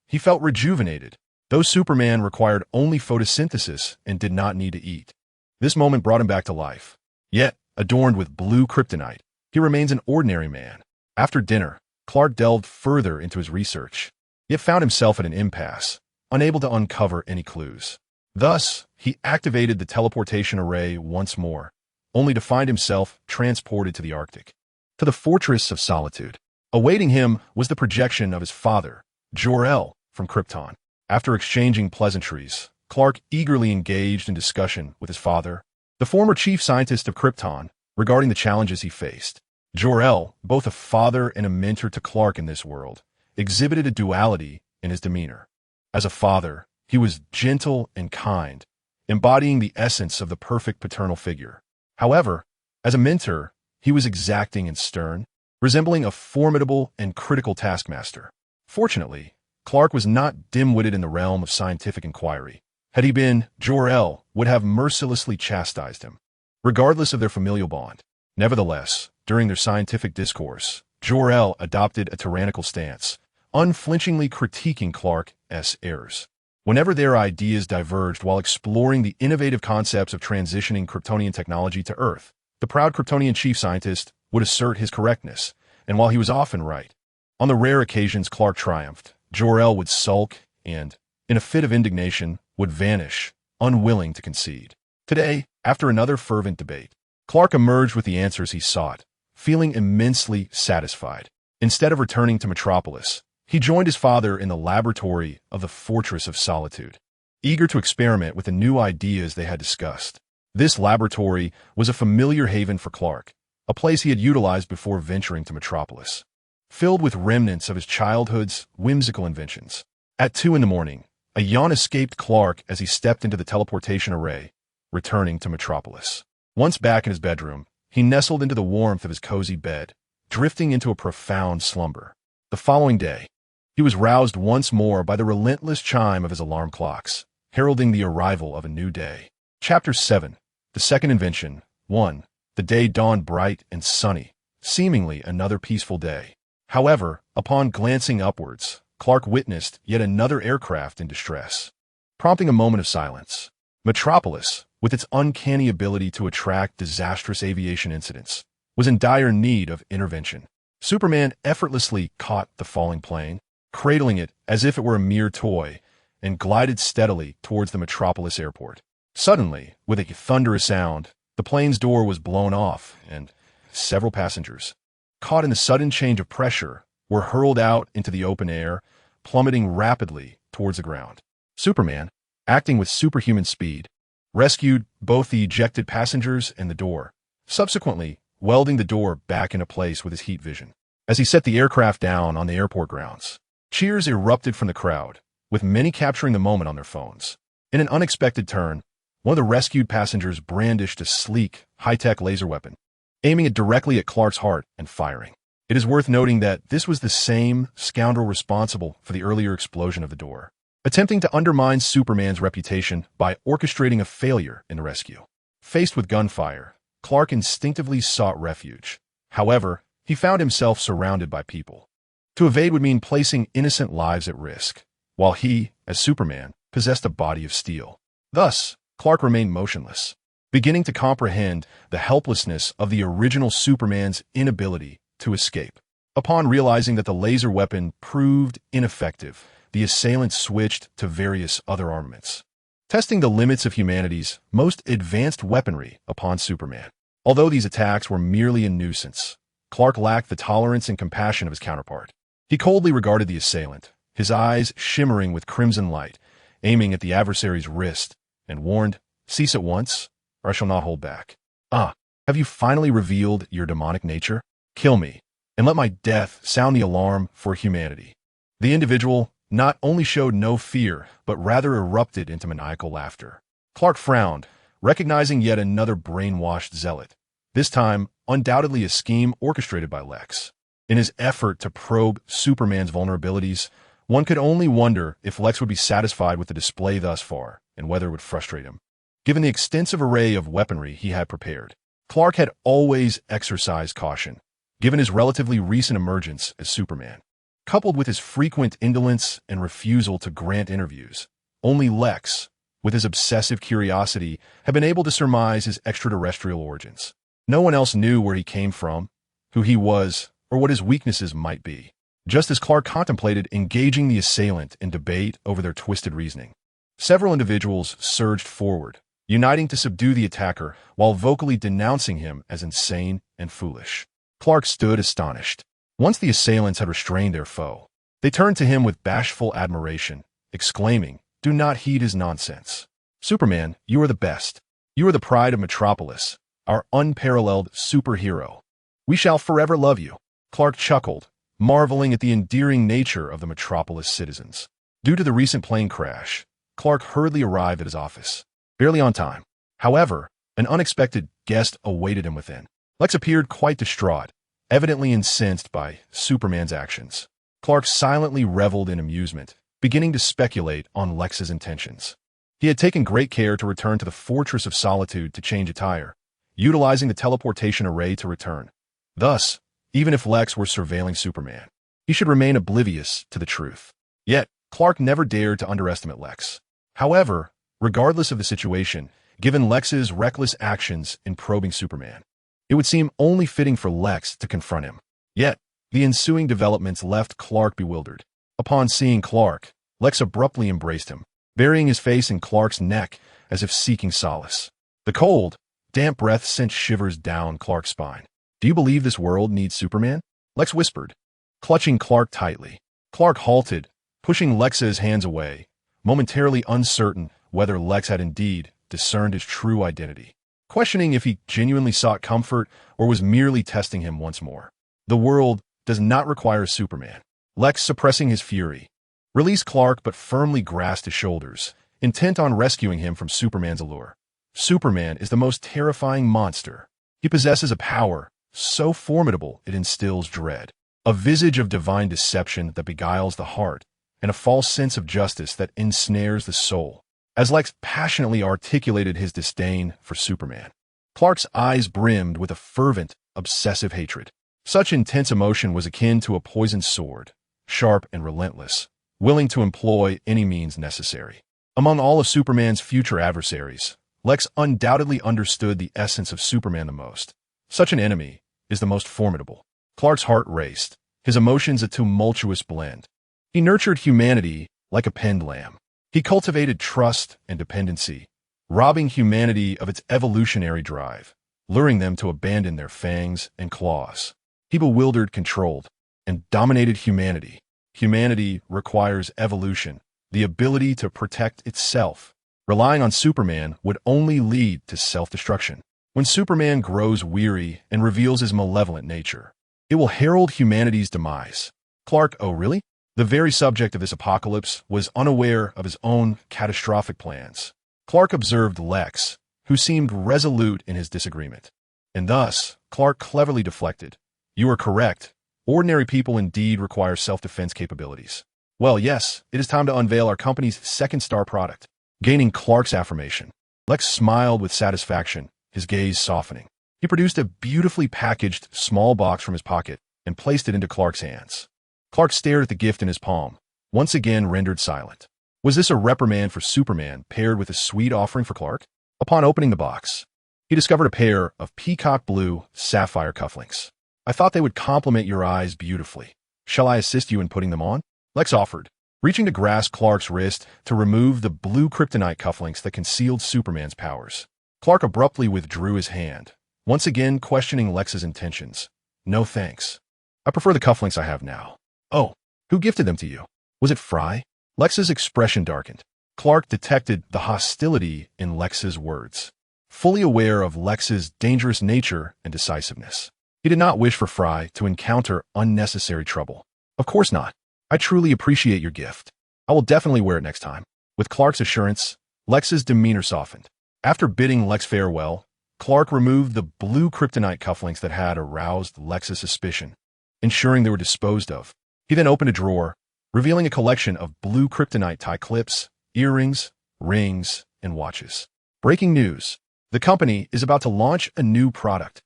He felt rejuvenated. Though Superman required only photosynthesis and did not need to eat. This moment brought him back to life. Yet, adorned with blue kryptonite, he remains an ordinary man. After dinner, Clark delved further into his research, yet found himself at an impasse, unable to uncover any clues. Thus, he activated the teleportation array once more, only to find himself transported to the Arctic, to the Fortress of Solitude. Awaiting him was the projection of his father, Jor-El, from Krypton. After exchanging pleasantries, Clark eagerly engaged in discussion with his father, the former chief scientist of Krypton, regarding the challenges he faced. Jor-El, both a father and a mentor to Clark in this world, exhibited a duality in his demeanor. As a father, he was gentle and kind, embodying the essence of the perfect paternal figure. However, as a mentor, he was exacting and stern, resembling a formidable and critical taskmaster. Fortunately, Clark was not dim-witted in the realm of scientific inquiry. Had he been, Jor-El would have mercilessly chastised him, regardless of their familial bond. Nevertheless, during their scientific discourse, Jor-El adopted a tyrannical stance, unflinchingly critiquing Clark's errors. Whenever their ideas diverged while exploring the innovative concepts of transitioning Kryptonian technology to Earth, the proud Kryptonian chief scientist would assert his correctness, and while he was often right, on the rare occasions Clark triumphed, Jor-El would sulk and, in a fit of indignation, would vanish, unwilling to concede. Today, after another fervent debate, Clark emerged with the answers he sought, feeling immensely satisfied. Instead of returning to Metropolis, he joined his father in the laboratory of the Fortress of Solitude, eager to experiment with the new ideas they had discussed. This laboratory was a familiar haven for Clark, a place he had utilized before venturing to Metropolis, filled with remnants of his childhood's whimsical inventions. At 2 a.m, a yawn escaped Clark as he stepped into the teleportation array, returning to Metropolis. Once back in his bedroom, he nestled into the warmth of his cozy bed, drifting into a profound slumber. The following day, he was roused once more by the relentless chime of his alarm clocks, heralding the arrival of a new day. Chapter 7. The Second Invention. 1. The day dawned bright and sunny, seemingly another peaceful day. However, upon glancing upwards, Clark witnessed yet another aircraft in distress, prompting a moment of silence. Metropolis, with its uncanny ability to attract disastrous aviation incidents, was in dire need of intervention. Superman effortlessly caught the falling plane, cradling it as if it were a mere toy, and glided steadily towards the Metropolis airport. Suddenly, with a thunderous sound, the plane's door was blown off, and several passengers, caught in the sudden change of pressure, were hurled out into the open air, plummeting rapidly towards the ground. Superman, acting with superhuman speed, rescued both the ejected passengers and the door, subsequently welding the door back into place with his heat vision. As he set the aircraft down on the airport grounds, cheers erupted from the crowd, with many capturing the moment on their phones. In an unexpected turn, one of the rescued passengers brandished a sleek, high-tech laser weapon, aiming it directly at Clark's heart and firing. It is worth noting that this was the same scoundrel responsible for the earlier explosion of the door. attempting to undermine Superman's reputation by orchestrating a failure in the rescue. Faced with gunfire, Clark instinctively sought refuge. However, he found himself surrounded by people. To evade would mean placing innocent lives at risk, while he, as Superman, possessed a body of steel. Thus, Clark remained motionless, beginning to comprehend the helplessness of the original Superman's inability to escape. Upon realizing that the laser weapon proved ineffective, the assailant switched to various other armaments, testing the limits of humanity's most advanced weaponry upon Superman. Although these attacks were merely a nuisance, Clark lacked the tolerance and compassion of his counterpart. He coldly regarded the assailant, his eyes shimmering with crimson light, aiming at the adversary's wrist, and warned, "Cease at once, or I shall not hold back." "Ah, have you finally revealed your demonic nature? Kill me, and let my death sound the alarm for humanity." The individual not only showed no fear, but rather erupted into maniacal laughter. Clark frowned, recognizing yet another brainwashed zealot, this time undoubtedly a scheme orchestrated by Lex. In his effort to probe Superman's vulnerabilities, one could only wonder if Lex would be satisfied with the display thus far, and whether it would frustrate him. Given the extensive array of weaponry he had prepared, Clark had always exercised caution, given his relatively recent emergence as Superman. Coupled with his frequent indolence and refusal to grant interviews, only Lex, with his obsessive curiosity, had been able to surmise his extraterrestrial origins. No one else knew where he came from, who he was, or what his weaknesses might be. Just as Clark contemplated engaging the assailant in debate over their twisted reasoning, several individuals surged forward, uniting to subdue the attacker while vocally denouncing him as insane and foolish. Clark stood astonished. Once the assailants had restrained their foe, they turned to him with bashful admiration, exclaiming, "Do not heed his nonsense. Superman, you are the best. You are the pride of Metropolis, our unparalleled superhero. We shall forever love you." Clark chuckled, marveling at the endearing nature of the Metropolis citizens. Due to the recent plane crash, Clark hurriedly arrived at his office, barely on time. However, an unexpected guest awaited him within. Lex appeared quite distraught, evidently incensed by Superman's actions. Clark silently reveled in amusement, beginning to speculate on Lex's intentions. He had taken great care to return to the Fortress of Solitude to change attire, utilizing the teleportation array to return. Thus, even if Lex were surveilling Superman, he should remain oblivious to the truth. Yet, Clark never dared to underestimate Lex. However, regardless of the situation, given Lex's reckless actions in probing Superman, it would seem only fitting for Lex to confront him. Yet, the ensuing developments left Clark bewildered. Upon seeing Clark, Lex abruptly embraced him, burying his face in Clark's neck as if seeking solace. The cold, damp breath sent shivers down Clark's spine. "Do you believe this world needs Superman?" Lex whispered, clutching Clark tightly. Clark halted, pushing Lex's hands away, momentarily uncertain whether Lex had indeed discerned his true identity, questioning if he genuinely sought comfort or was merely testing him once more. "The world does not require Superman." Lex, suppressing his fury, released Clark but firmly grasped his shoulders, intent on rescuing him from Superman's allure. Superman is the most terrifying monster. He possesses a power so formidable it instills dread, a visage of divine deception that beguiles the heart, and a false sense of justice that ensnares the soul. As Lex passionately articulated his disdain for Superman, Clark's eyes brimmed with a fervent, obsessive hatred. Such intense emotion was akin to a poisoned sword, sharp and relentless, willing to employ any means necessary. Among all of Superman's future adversaries, Lex undoubtedly understood the essence of Superman the most. Such an enemy is the most formidable. Clark's heart raced, his emotions a tumultuous blend. He nurtured humanity like a penned lamb. He cultivated trust and dependency, robbing humanity of its evolutionary drive, luring them to abandon their fangs and claws. He bewildered, controlled, and dominated humanity. Humanity requires evolution, the ability to protect itself. Relying on Superman would only lead to self-destruction. When Superman grows weary and reveals his malevolent nature, it will herald humanity's demise. Clark, oh really? The very subject of this apocalypse was unaware of his own catastrophic plans. Clark observed Lex, who seemed resolute in his disagreement. And thus, Clark cleverly deflected. "You are correct. Ordinary people indeed require self-defense capabilities. Well, yes, it is time to unveil our company's second star product. Gaining Clark's affirmation, Lex smiled with satisfaction, his gaze softening. He produced a beautifully packaged small box from his pocket and placed it into Clark's hands. Clark stared at the gift in his palm, once again rendered silent. Was this a reprimand for Superman paired with a sweet offering for Clark? Upon opening the box, he discovered a pair of peacock blue sapphire cufflinks. I thought they would complement your eyes beautifully. Shall I assist you in putting them on? Lex offered, reaching to grasp Clark's wrist to remove the blue kryptonite cufflinks that concealed Superman's powers. Clark abruptly withdrew his hand, once again questioning Lex's intentions. No thanks. I prefer the cufflinks I have now. Oh, who gifted them to you? Was it Fry? Lex's expression darkened. Clark detected the hostility in Lex's words, fully aware of Lex's dangerous nature and decisiveness. He did not wish for Fry to encounter unnecessary trouble. Of course not. I truly appreciate your gift. I will definitely wear it next time. With Clark's assurance, Lex's demeanor softened. After bidding Lex farewell, Clark removed the blue kryptonite cufflinks that had aroused Lex's suspicion, ensuring they were disposed of. He then opened a drawer, revealing a collection of blue kryptonite tie clips, earrings, rings, and watches. Breaking news. The company is about to launch a new product.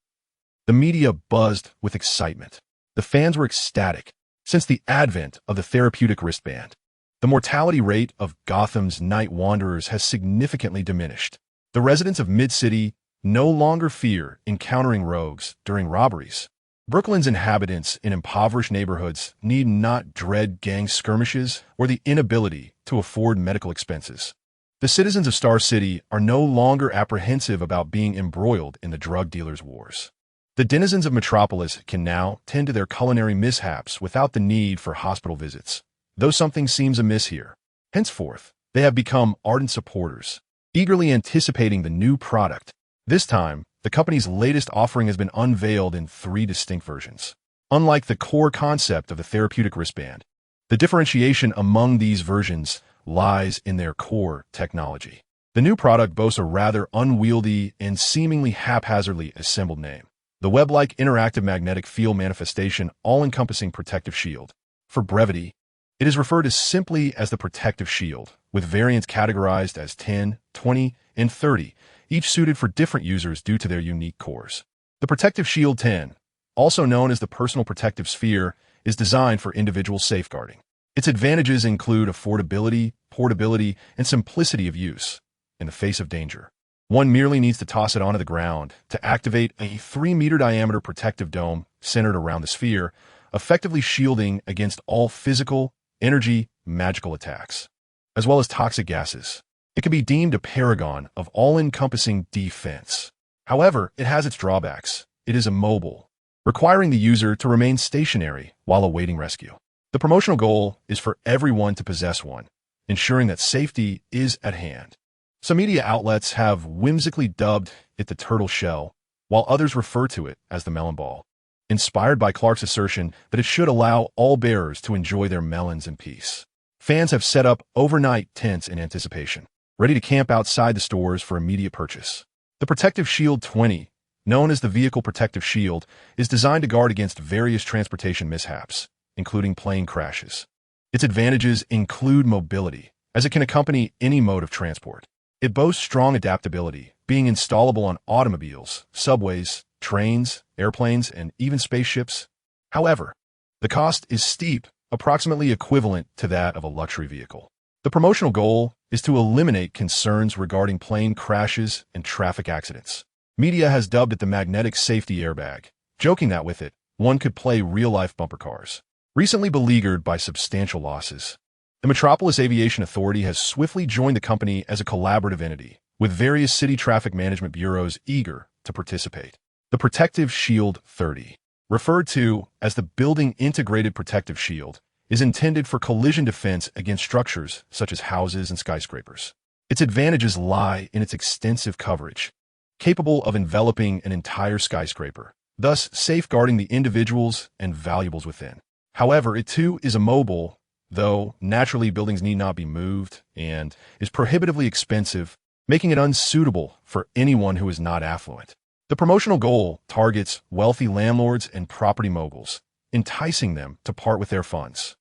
The media buzzed with excitement. The fans were ecstatic. Since the advent of the therapeutic wristband, the mortality rate of Gotham's night wanderers has significantly diminished. The residents of Mid-City no longer fear encountering rogues during robberies. Brooklyn's inhabitants in impoverished neighborhoods need not dread gang skirmishes or the inability to afford medical expenses. The citizens of Star City are no longer apprehensive about being embroiled in the drug dealers' wars. The denizens of Metropolis can now tend to their culinary mishaps without the need for hospital visits, though something seems amiss here. Henceforth, they have become ardent supporters, eagerly anticipating the new product. This time, the company's latest offering has been unveiled in 3 distinct versions. Unlike the core concept of the therapeutic wristband, the differentiation among these versions lies in their core technology. The new product boasts a rather unwieldy and seemingly haphazardly assembled name: the web-like interactive magnetic field manifestation all-encompassing protective shield. For brevity, it is referred to simply as the protective shield, with variants categorized as 10, 20, and 30, each suited for different users due to their unique cores. The Protective Shield 10, also known as the Personal Protective Sphere, is designed for individual safeguarding. Its advantages include affordability, portability, and simplicity of use in the face of danger. One merely needs to toss it onto the ground to activate a 3-meter diameter protective dome centered around the sphere, effectively shielding against all physical, energy, magical attacks, as well as toxic gases. It can be deemed a paragon of all-encompassing defense. However, it has its drawbacks. It is immobile, requiring the user to remain stationary while awaiting rescue. The promotional goal is for everyone to possess one, ensuring that safety is at hand. Some media outlets have whimsically dubbed it the turtle shell, while others refer to it as the melon ball, inspired by Clark's assertion that it should allow all bearers to enjoy their melons in peace. Fans have set up overnight tents in anticipation, ready to camp outside the stores for immediate purchase. The Protective Shield 20, known as the Vehicle Protective Shield, is designed to guard against various transportation mishaps, including plane crashes. Its advantages include mobility, as it can accompany any mode of transport. It boasts strong adaptability, being installable on automobiles, subways, trains, airplanes, and even spaceships. However, the cost is steep, approximately equivalent to that of a luxury vehicle. The promotional goal is to eliminate concerns regarding plane crashes and traffic accidents. Media has dubbed it the magnetic safety airbag, joking that with it, one could play real-life bumper cars. Recently beleaguered by substantial losses, the Metropolis Aviation Authority has swiftly joined the company as a collaborative entity, with various city traffic management bureaus eager to participate. The Protective Shield 30, referred to as the Building Integrated Protective Shield, is intended for collision defense against structures such as houses and skyscrapers. Its advantages lie in its extensive coverage, capable of enveloping an entire skyscraper, thus safeguarding the individuals and valuables within. However, it too is immobile, though naturally buildings need not be moved, and is prohibitively expensive, making it unsuitable for anyone who is not affluent. The promotional goal targets wealthy landlords and property moguls, enticing them to part with their funds.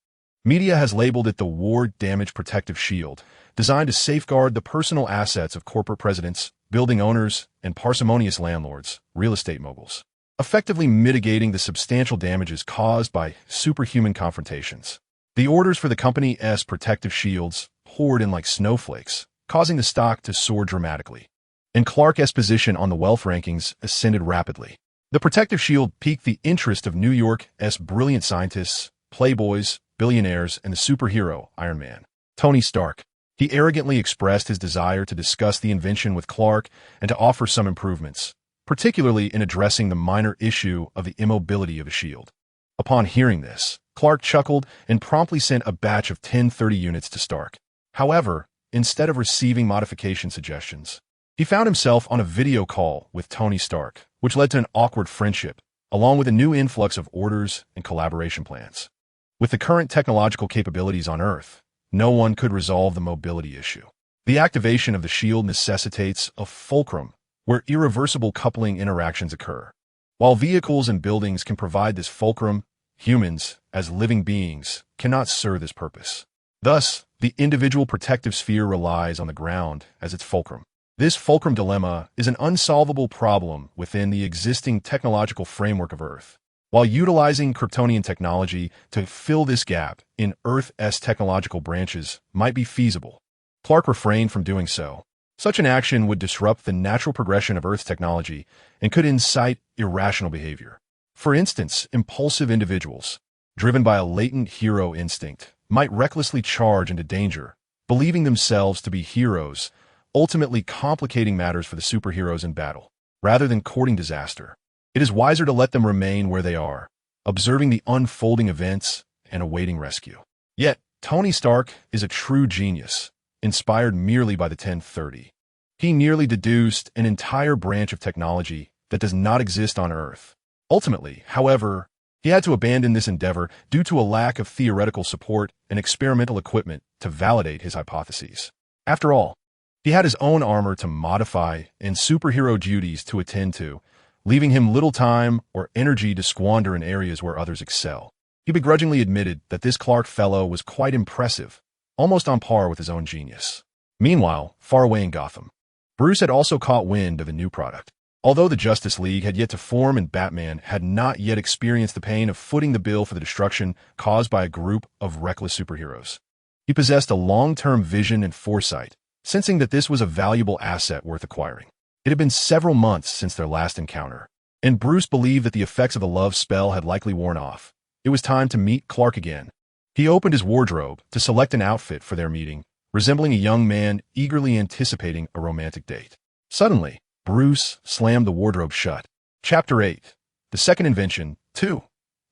Media has labeled it the war damage protective shield, designed to safeguard the personal assets of corporate presidents, building owners, and parsimonious landlords, real estate moguls, effectively mitigating the substantial damages caused by superhuman confrontations. The orders for the company's protective shields poured in like snowflakes, causing the stock to soar dramatically. And Clark's position on the wealth rankings ascended rapidly. The protective shield piqued the interest of New York's brilliant scientists, playboys, billionaires, and the superhero, Iron Man, Tony Stark. He arrogantly expressed his desire to discuss the invention with Clark and to offer some improvements, particularly in addressing the minor issue of the immobility of the shield. Upon hearing this, Clark chuckled and promptly sent a batch of 1030 units to Stark. However, instead of receiving modification suggestions, he found himself on a video call with Tony Stark, which led to an awkward friendship, along with a new influx of orders and collaboration plans. With the current technological capabilities on Earth, no one could resolve the mobility issue. The activation of the shield necessitates a fulcrum where irreversible coupling interactions occur. While vehicles and buildings can provide this fulcrum, humans, as living beings, cannot serve this purpose. Thus, the individual protective sphere relies on the ground as its fulcrum. This fulcrum dilemma is an unsolvable problem within the existing technological framework of Earth. While utilizing Kryptonian technology to fill this gap in Earth's technological branches might be feasible, Clark refrained from doing so. Such an action would disrupt the natural progression of Earth's technology and could incite irrational behavior. For instance, impulsive individuals, driven by a latent hero instinct, might recklessly charge into danger, believing themselves to be heroes, ultimately complicating matters for the superheroes in battle. Rather than courting disaster, it is wiser to let them remain where they are, observing the unfolding events and awaiting rescue. Yet, Tony Stark is a true genius, inspired merely by the 1030. He nearly deduced an entire branch of technology that does not exist on Earth. Ultimately, however, he had to abandon this endeavor due to a lack of theoretical support and experimental equipment to validate his hypotheses. After all, he had his own armor to modify and superhero duties to attend to, leaving him little time or energy to squander in areas where others excel. He begrudgingly admitted that this Clark fellow was quite impressive, almost on par with his own genius. Meanwhile, far away in Gotham, Bruce had also caught wind of a new product. Although the Justice League had yet to form and Batman had not yet experienced the pain of footing the bill for the destruction caused by a group of reckless superheroes, he possessed a long-term vision and foresight, sensing that this was a valuable asset worth acquiring. It had been several months since their last encounter, and Bruce believed that the effects of the love spell had likely worn off. It was time to meet Clark again. He opened his wardrobe to select an outfit for their meeting, resembling a young man eagerly anticipating a romantic date. Suddenly, Bruce slammed the wardrobe shut. Chapter 8. The Second Invention, 2.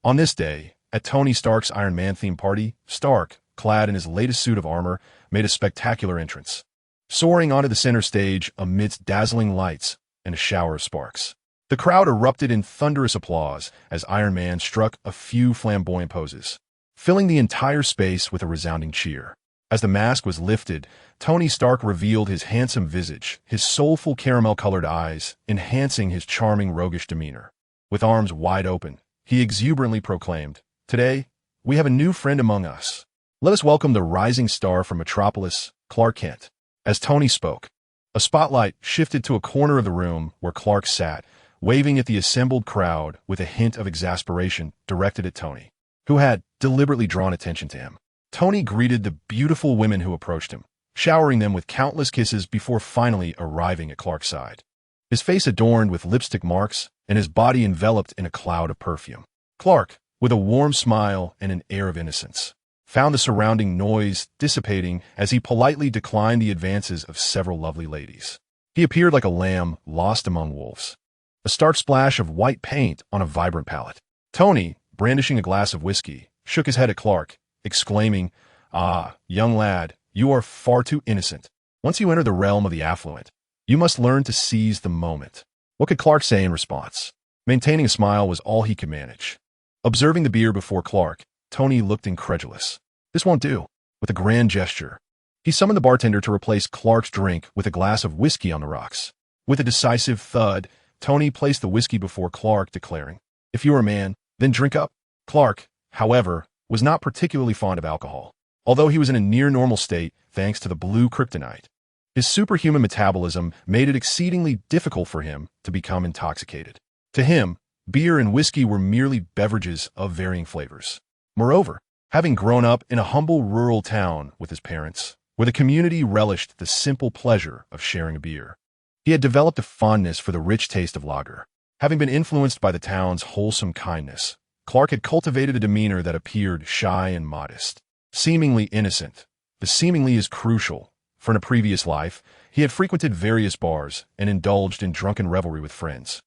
On this day, at Tony Stark's Iron Man-themed party, Stark, clad in his latest suit of armor, made a spectacular entrance, soaring onto the center stage amidst dazzling lights and a shower of sparks. The crowd erupted in thunderous applause as Iron Man struck a few flamboyant poses, filling the entire space with a resounding cheer. As the mask was lifted, Tony Stark revealed his handsome visage, his soulful caramel-colored eyes, enhancing his charming roguish demeanor. With arms wide open, he exuberantly proclaimed, "Today, we have a new friend among us. Let us welcome the rising star from Metropolis, Clark Kent." As Tony spoke, a spotlight shifted to a corner of the room where Clark sat, waving at the assembled crowd with a hint of exasperation directed at Tony, who had deliberately drawn attention to him. Tony greeted the beautiful women who approached him, showering them with countless kisses before finally arriving at Clark's side. His face adorned with lipstick marks and his body enveloped in a cloud of perfume. Clark, with a warm smile and an air of innocence, found the surrounding noise dissipating as he politely declined the advances of several lovely ladies. He appeared like a lamb lost among wolves, a stark splash of white paint on a vibrant palette. Tony, brandishing a glass of whiskey, shook his head at Clark, exclaiming, "Ah, young lad, you are far too innocent. Once you enter the realm of the affluent, you must learn to seize the moment." What could Clark say in response? Maintaining a smile was all he could manage. Observing the beer before Clark, Tony looked incredulous. "This won't do." With a grand gesture, he summoned the bartender to replace Clark's drink with a glass of whiskey on the rocks. With a decisive thud, Tony placed the whiskey before Clark, declaring, "If you're a man, then drink up." Clark, however, was not particularly fond of alcohol, although he was in a near-normal state thanks to the blue kryptonite. His superhuman metabolism made it exceedingly difficult for him to become intoxicated. To him, beer and whiskey were merely beverages of varying flavors. Moreover, having grown up in a humble rural town with his parents, where the community relished the simple pleasure of sharing a beer, he had developed a fondness for the rich taste of lager. Having been influenced by the town's wholesome kindness, Clark had cultivated a demeanor that appeared shy and modest, seemingly innocent. The seemingly is crucial, for in a previous life, he had frequented various bars and indulged in drunken revelry with friends.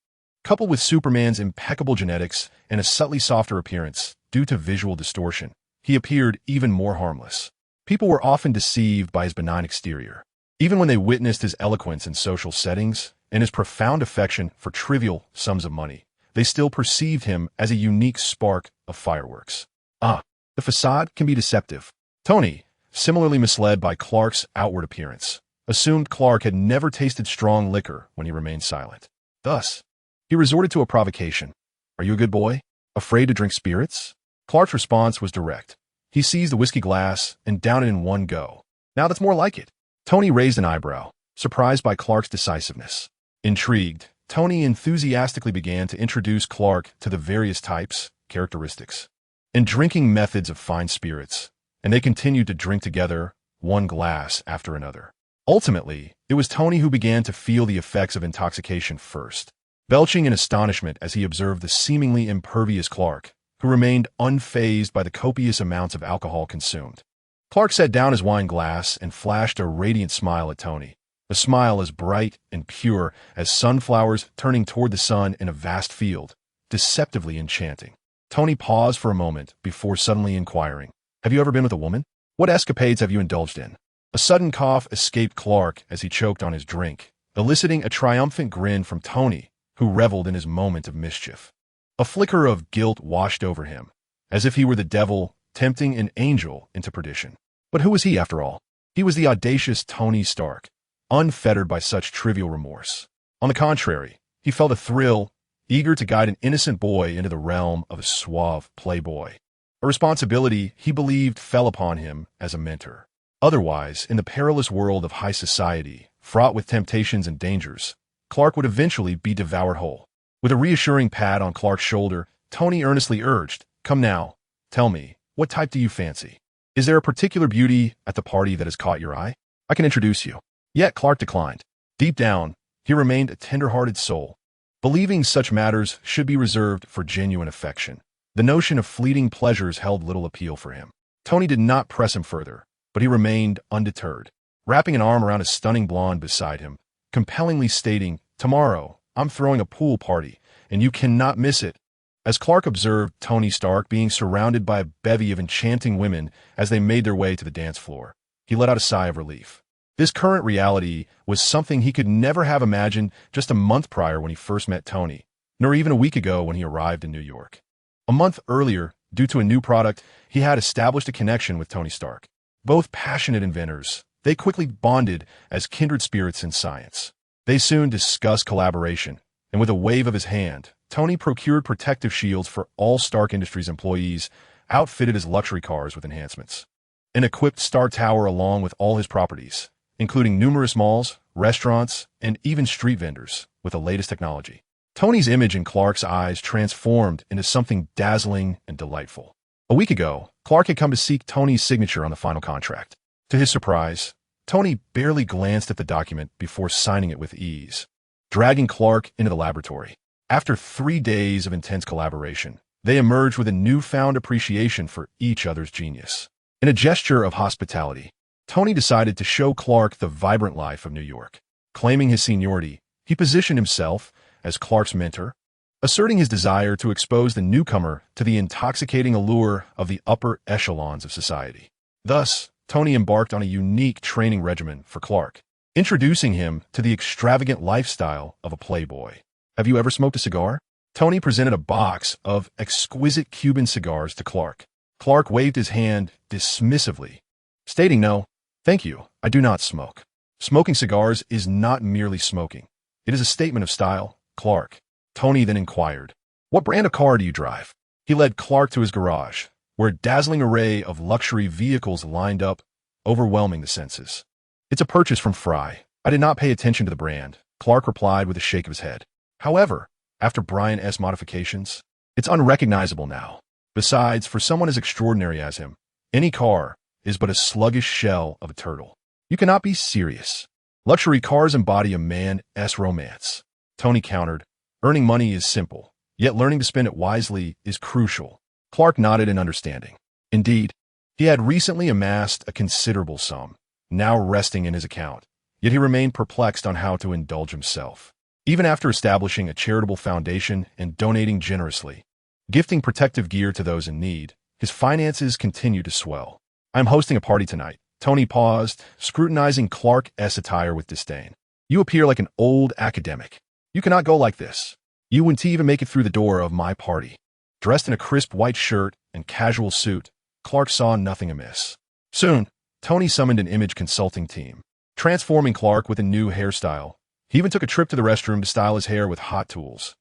Coupled with Superman's impeccable genetics and a subtly softer appearance due to visual distortion, he appeared even more harmless. People were often deceived by his benign exterior. Even when they witnessed his eloquence in social settings and his profound affection for trivial sums of money, they still perceived him as a unique spark of fireworks. The facade can be deceptive. Tony, similarly misled by Clark's outward appearance, assumed Clark had never tasted strong liquor when he remained silent. Thus, he resorted to a provocation. "Are you a good boy? Afraid to drink spirits?" Clark's response was direct. He seized the whiskey glass and downed it in one go. "Now that's more like it." Tony raised an eyebrow, surprised by Clark's decisiveness. Intrigued, Tony enthusiastically began to introduce Clark to the various types, characteristics, and drinking methods of fine spirits, and they continued to drink together, one glass after another. Ultimately, it was Tony who began to feel the effects of intoxication first, belching in astonishment as he observed the seemingly impervious Clark, who remained unfazed by the copious amounts of alcohol consumed. Clark set down his wine glass and flashed a radiant smile at Tony, a smile as bright and pure as sunflowers turning toward the sun in a vast field, deceptively enchanting. Tony paused for a moment before suddenly inquiring, "Have you ever been with a woman? What escapades have you indulged in?" A sudden cough escaped Clark as he choked on his drink, eliciting a triumphant grin from Tony, who reveled in his moment of mischief. A flicker of guilt washed over him, as if he were the devil tempting an angel into perdition. But who was he, after all? He was the audacious Tony Stark, unfettered by such trivial remorse. On the contrary, he felt a thrill, eager to guide an innocent boy into the realm of a suave playboy, a responsibility he believed fell upon him as a mentor. Otherwise, in the perilous world of high society, fraught with temptations and dangers, Clark would eventually be devoured whole. With a reassuring pat on Clark's shoulder, Tony earnestly urged, "Come now, tell me, what type do you fancy? Is there a particular beauty at the party that has caught your eye? I can introduce you." Yet Clark declined. Deep down, he remained a tender-hearted soul, believing such matters should be reserved for genuine affection. The notion of fleeting pleasures held little appeal for him. Tony did not press him further, but he remained undeterred, wrapping an arm around a stunning blonde beside him, compellingly stating, "Tomorrow, I'm throwing a pool party, and you cannot miss it." As Clark observed Tony Stark being surrounded by a bevy of enchanting women as they made their way to the dance floor, he let out a sigh of relief. This current reality was something he could never have imagined just a month prior when he first met Tony, nor even a week ago when he arrived in New York. A month earlier, due to a new product, he had established a connection with Tony Stark. Both passionate inventors, they quickly bonded as kindred spirits in science. They soon discussed collaboration, and with a wave of his hand, Tony procured protective shields for all Stark Industries employees, outfitted his luxury cars with enhancements. An equipped Star Tower along with all his properties, including numerous malls, restaurants, and even street vendors with the latest technology. Tony's image in Clark's eyes transformed into something dazzling and delightful. A week ago, Clark had come to seek Tony's signature on the final contract. To his surprise, Tony barely glanced at the document before signing it with ease, dragging Clark into the laboratory. After 3 days of intense collaboration, they emerged with a newfound appreciation for each other's genius. In a gesture of hospitality, Tony decided to show Clark the vibrant life of New York. Claiming his seniority, he positioned himself as Clark's mentor, asserting his desire to expose the newcomer to the intoxicating allure of the upper echelons of society. Thus, Tony embarked on a unique training regimen for Clark, introducing him to the extravagant lifestyle of a playboy. "Have you ever smoked a cigar?" Tony presented a box of exquisite Cuban cigars to Clark. Clark waved his hand dismissively, stating, "No, thank you, I do not smoke." Smoking cigars is not merely smoking. It is a statement of style, Clark. Tony then inquired, "What brand of car do you drive?" He led Clark to his garage, where a dazzling array of luxury vehicles lined up, overwhelming the senses. "It's a purchase from Fry. I did not pay attention to the brand," Clark replied with a shake of his head. "However, after Brian S. modifications, it's unrecognizable now. Besides, for someone as extraordinary as him, any car is but a sluggish shell of a turtle." "You cannot be serious. Luxury cars embody a man's romance," Tony countered. "Earning money is simple, yet learning to spend it wisely is crucial." Clark nodded in understanding. Indeed, he had recently amassed a considerable sum, now resting in his account, yet he remained perplexed on how to indulge himself. Even after establishing a charitable foundation and donating generously, gifting protective gear to those in need, his finances continued to swell. "I'm hosting a party tonight." Tony paused, scrutinizing Clark's attire with disdain. "You appear like an old academic. You cannot go like this. You wouldn't even make it through the door of my party." Dressed in a crisp white shirt and casual suit, Clark saw nothing amiss. Soon, Tony summoned an image consulting team, transforming Clark with a new hairstyle. He even took a trip to the restroom to style his hair with hot tools.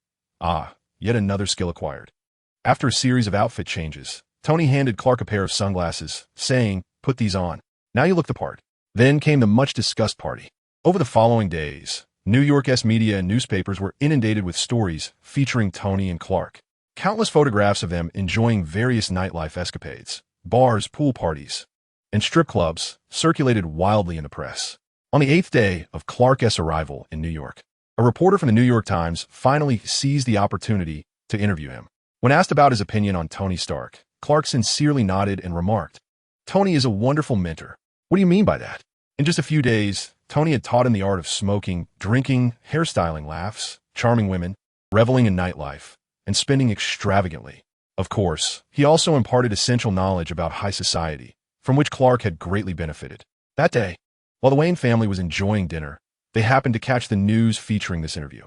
Yet another skill acquired. After a series of outfit changes, Tony handed Clark a pair of sunglasses, saying, "Put these on. Now you look the part." Then came the much-discussed party. Over the following days, New York's media and newspapers were inundated with stories featuring Tony and Clark. Countless photographs of them enjoying various nightlife escapades, bars, pool parties, and strip clubs circulated wildly in the press. On the 8th day of Clark's arrival in New York, a reporter from the New York Times finally seized the opportunity to interview him. When asked about his opinion on Tony Stark, Clark sincerely nodded and remarked, "Tony is a wonderful mentor." "What do you mean by that?" In just a few days, Tony had taught him the art of smoking, drinking, hairstyling, laughs, charming women, reveling in nightlife, and spending extravagantly. Of course, he also imparted essential knowledge about high society, from which Clark had greatly benefited. That day, while the Wayne family was enjoying dinner, they happened to catch the news featuring this interview.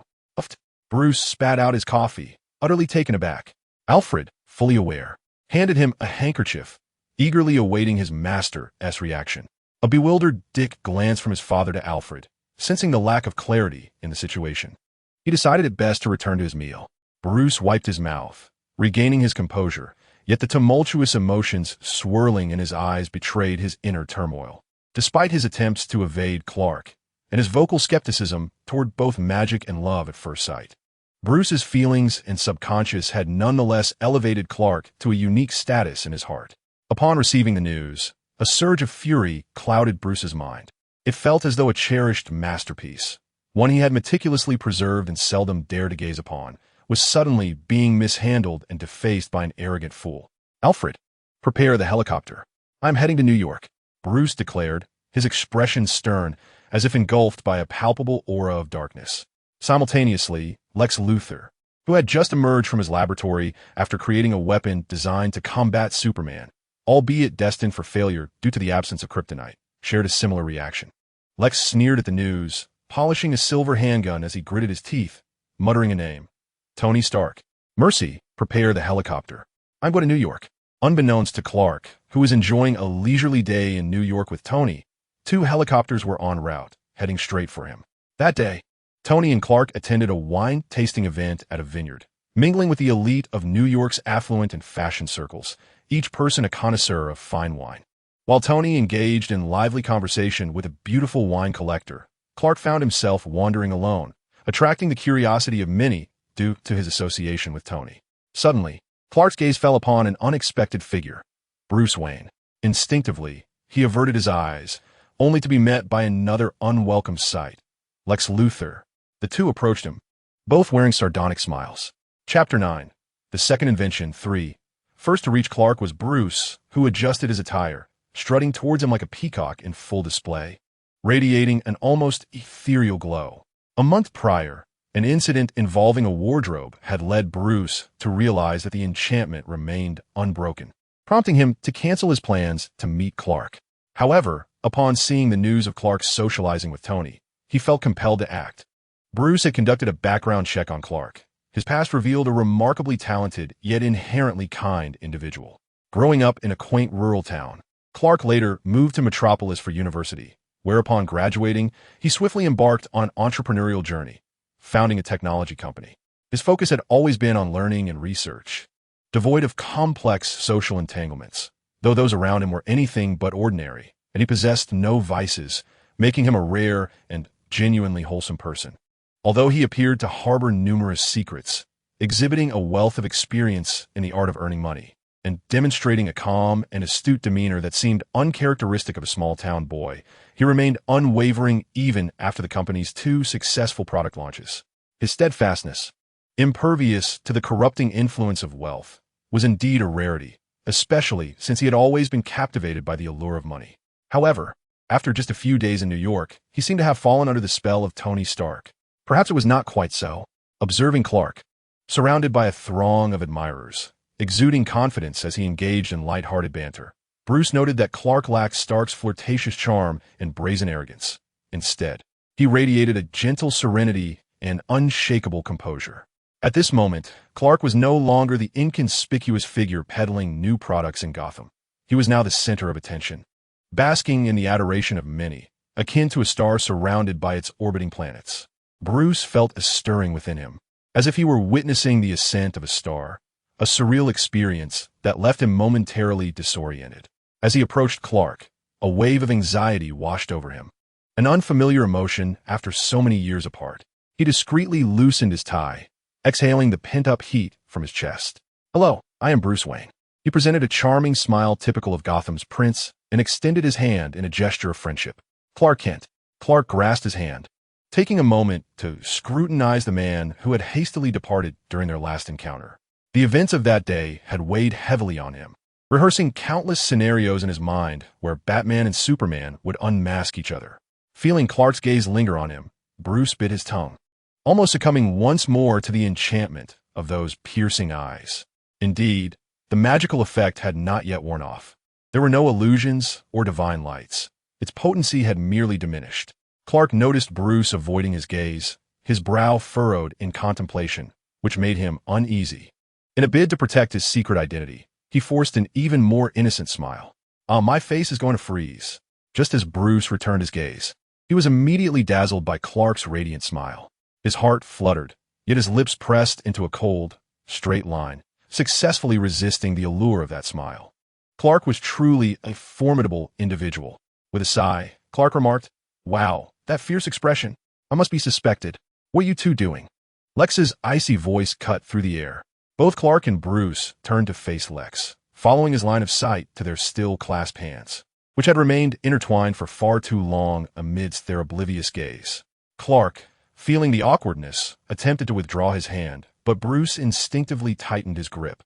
Bruce spat out his coffee, utterly taken aback. Alfred, fully aware, handed him a handkerchief, eagerly awaiting his master's reaction. A bewildered Dick glanced from his father to Alfred, sensing the lack of clarity in the situation. He decided it best to return to his meal. Bruce wiped his mouth, regaining his composure, yet the tumultuous emotions swirling in his eyes betrayed his inner turmoil. Despite his attempts to evade Clark, and his vocal skepticism toward both magic and love at first sight, Bruce's feelings and subconscious had nonetheless elevated Clark to a unique status in his heart. Upon receiving the news, a surge of fury clouded Bruce's mind. It felt as though a cherished masterpiece, one he had meticulously preserved and seldom dared to gaze upon, was suddenly being mishandled and defaced by an arrogant fool. "Alfred, prepare the helicopter. I'm heading to New York," Bruce declared, his expression stern, as if engulfed by a palpable aura of darkness. Simultaneously, Lex Luthor, who had just emerged from his laboratory after creating a weapon designed to combat Superman, albeit destined for failure due to the absence of kryptonite, shared a similar reaction. Lex sneered at the news, polishing a silver handgun as he gritted his teeth, muttering a name. "Tony Stark. Mercy, prepare the helicopter. I'm going to New York." Unbeknownst to Clark, who was enjoying a leisurely day in New York with Tony, 2 helicopters were en route, heading straight for him. That day, Tony and Clark attended a wine-tasting event at a vineyard, mingling with the elite of New York's affluent and fashion circles, each person a connoisseur of fine wine. While Tony engaged in lively conversation with a beautiful wine collector, Clark found himself wandering alone, attracting the curiosity of many due to his association with Tony. Suddenly, Clark's gaze fell upon an unexpected figure, Bruce Wayne. Instinctively, he averted his eyes, only to be met by another unwelcome sight. Lex Luthor. The two approached him, both wearing sardonic smiles. Chapter 9. The Second Invention 3. First to reach Clark was Bruce, who adjusted his attire, strutting towards him like a peacock in full display, radiating an almost ethereal glow. A month prior, an incident involving a wardrobe had led Bruce to realize that the enchantment remained unbroken, prompting him to cancel his plans to meet Clark. However, upon seeing the news of Clark's socializing with Tony, he felt compelled to act. Bruce had conducted a background check on Clark. His past revealed a remarkably talented, yet inherently kind individual. Growing up in a quaint rural town, Clark later moved to Metropolis for university, where upon graduating, he swiftly embarked on an entrepreneurial journey, founding a technology company. His focus had always been on learning and research, devoid of complex social entanglements, though those around him were anything but ordinary, and he possessed no vices, making him a rare and genuinely wholesome person. Although he appeared to harbor numerous secrets, exhibiting a wealth of experience in the art of earning money, and demonstrating a calm and astute demeanor that seemed uncharacteristic of a small-town boy, he remained unwavering even after the company's 2 successful product launches. His steadfastness, impervious to the corrupting influence of wealth, was indeed a rarity, especially since he had always been captivated by the allure of money. However, after just a few days in New York, he seemed to have fallen under the spell of Tony Stark. Perhaps it was not quite so. Observing Clark, surrounded by a throng of admirers, exuding confidence as he engaged in light-hearted banter, Bruce noted that Clark lacked Stark's flirtatious charm and brazen arrogance. Instead, he radiated a gentle serenity and unshakable composure. At this moment, Clark was no longer the inconspicuous figure peddling new products in Gotham. He was now the center of attention, basking in the adoration of many, akin to a star surrounded by its orbiting planets. Bruce felt a stirring within him, as if he were witnessing the ascent of a star, a surreal experience that left him momentarily disoriented. As he approached Clark, a wave of anxiety washed over him. An unfamiliar emotion after so many years apart. He discreetly loosened his tie, exhaling the pent-up heat from his chest. "Hello, I am Bruce Wayne." He presented a charming smile typical of Gotham's prince and extended his hand in a gesture of friendship. "Clark Kent." Clark grasped his hand, taking a moment to scrutinize the man who had hastily departed during their last encounter. The events of that day had weighed heavily on him, rehearsing countless scenarios in his mind where Batman and Superman would unmask each other. Feeling Clark's gaze linger on him, Bruce bit his tongue, almost succumbing once more to the enchantment of those piercing eyes. Indeed, the magical effect had not yet worn off. There were no illusions or divine lights. Its potency had merely diminished. Clark noticed Bruce avoiding his gaze, his brow furrowed in contemplation, which made him uneasy. In a bid to protect his secret identity, he forced an even more innocent smile. My face is going to freeze." Just as Bruce returned his gaze, he was immediately dazzled by Clark's radiant smile. His heart fluttered, yet his lips pressed into a cold, straight line, successfully resisting the allure of that smile. Clark was truly a formidable individual. With a sigh, Clark remarked, "Wow, that fierce expression. I must be suspected. What are you two doing?" Lex's icy voice cut through the air. Both Clark and Bruce turned to face Lex, following his line of sight to their still clasped hands, which had remained intertwined for far too long amidst their oblivious gaze. Clark, feeling the awkwardness, attempted to withdraw his hand, but Bruce instinctively tightened his grip,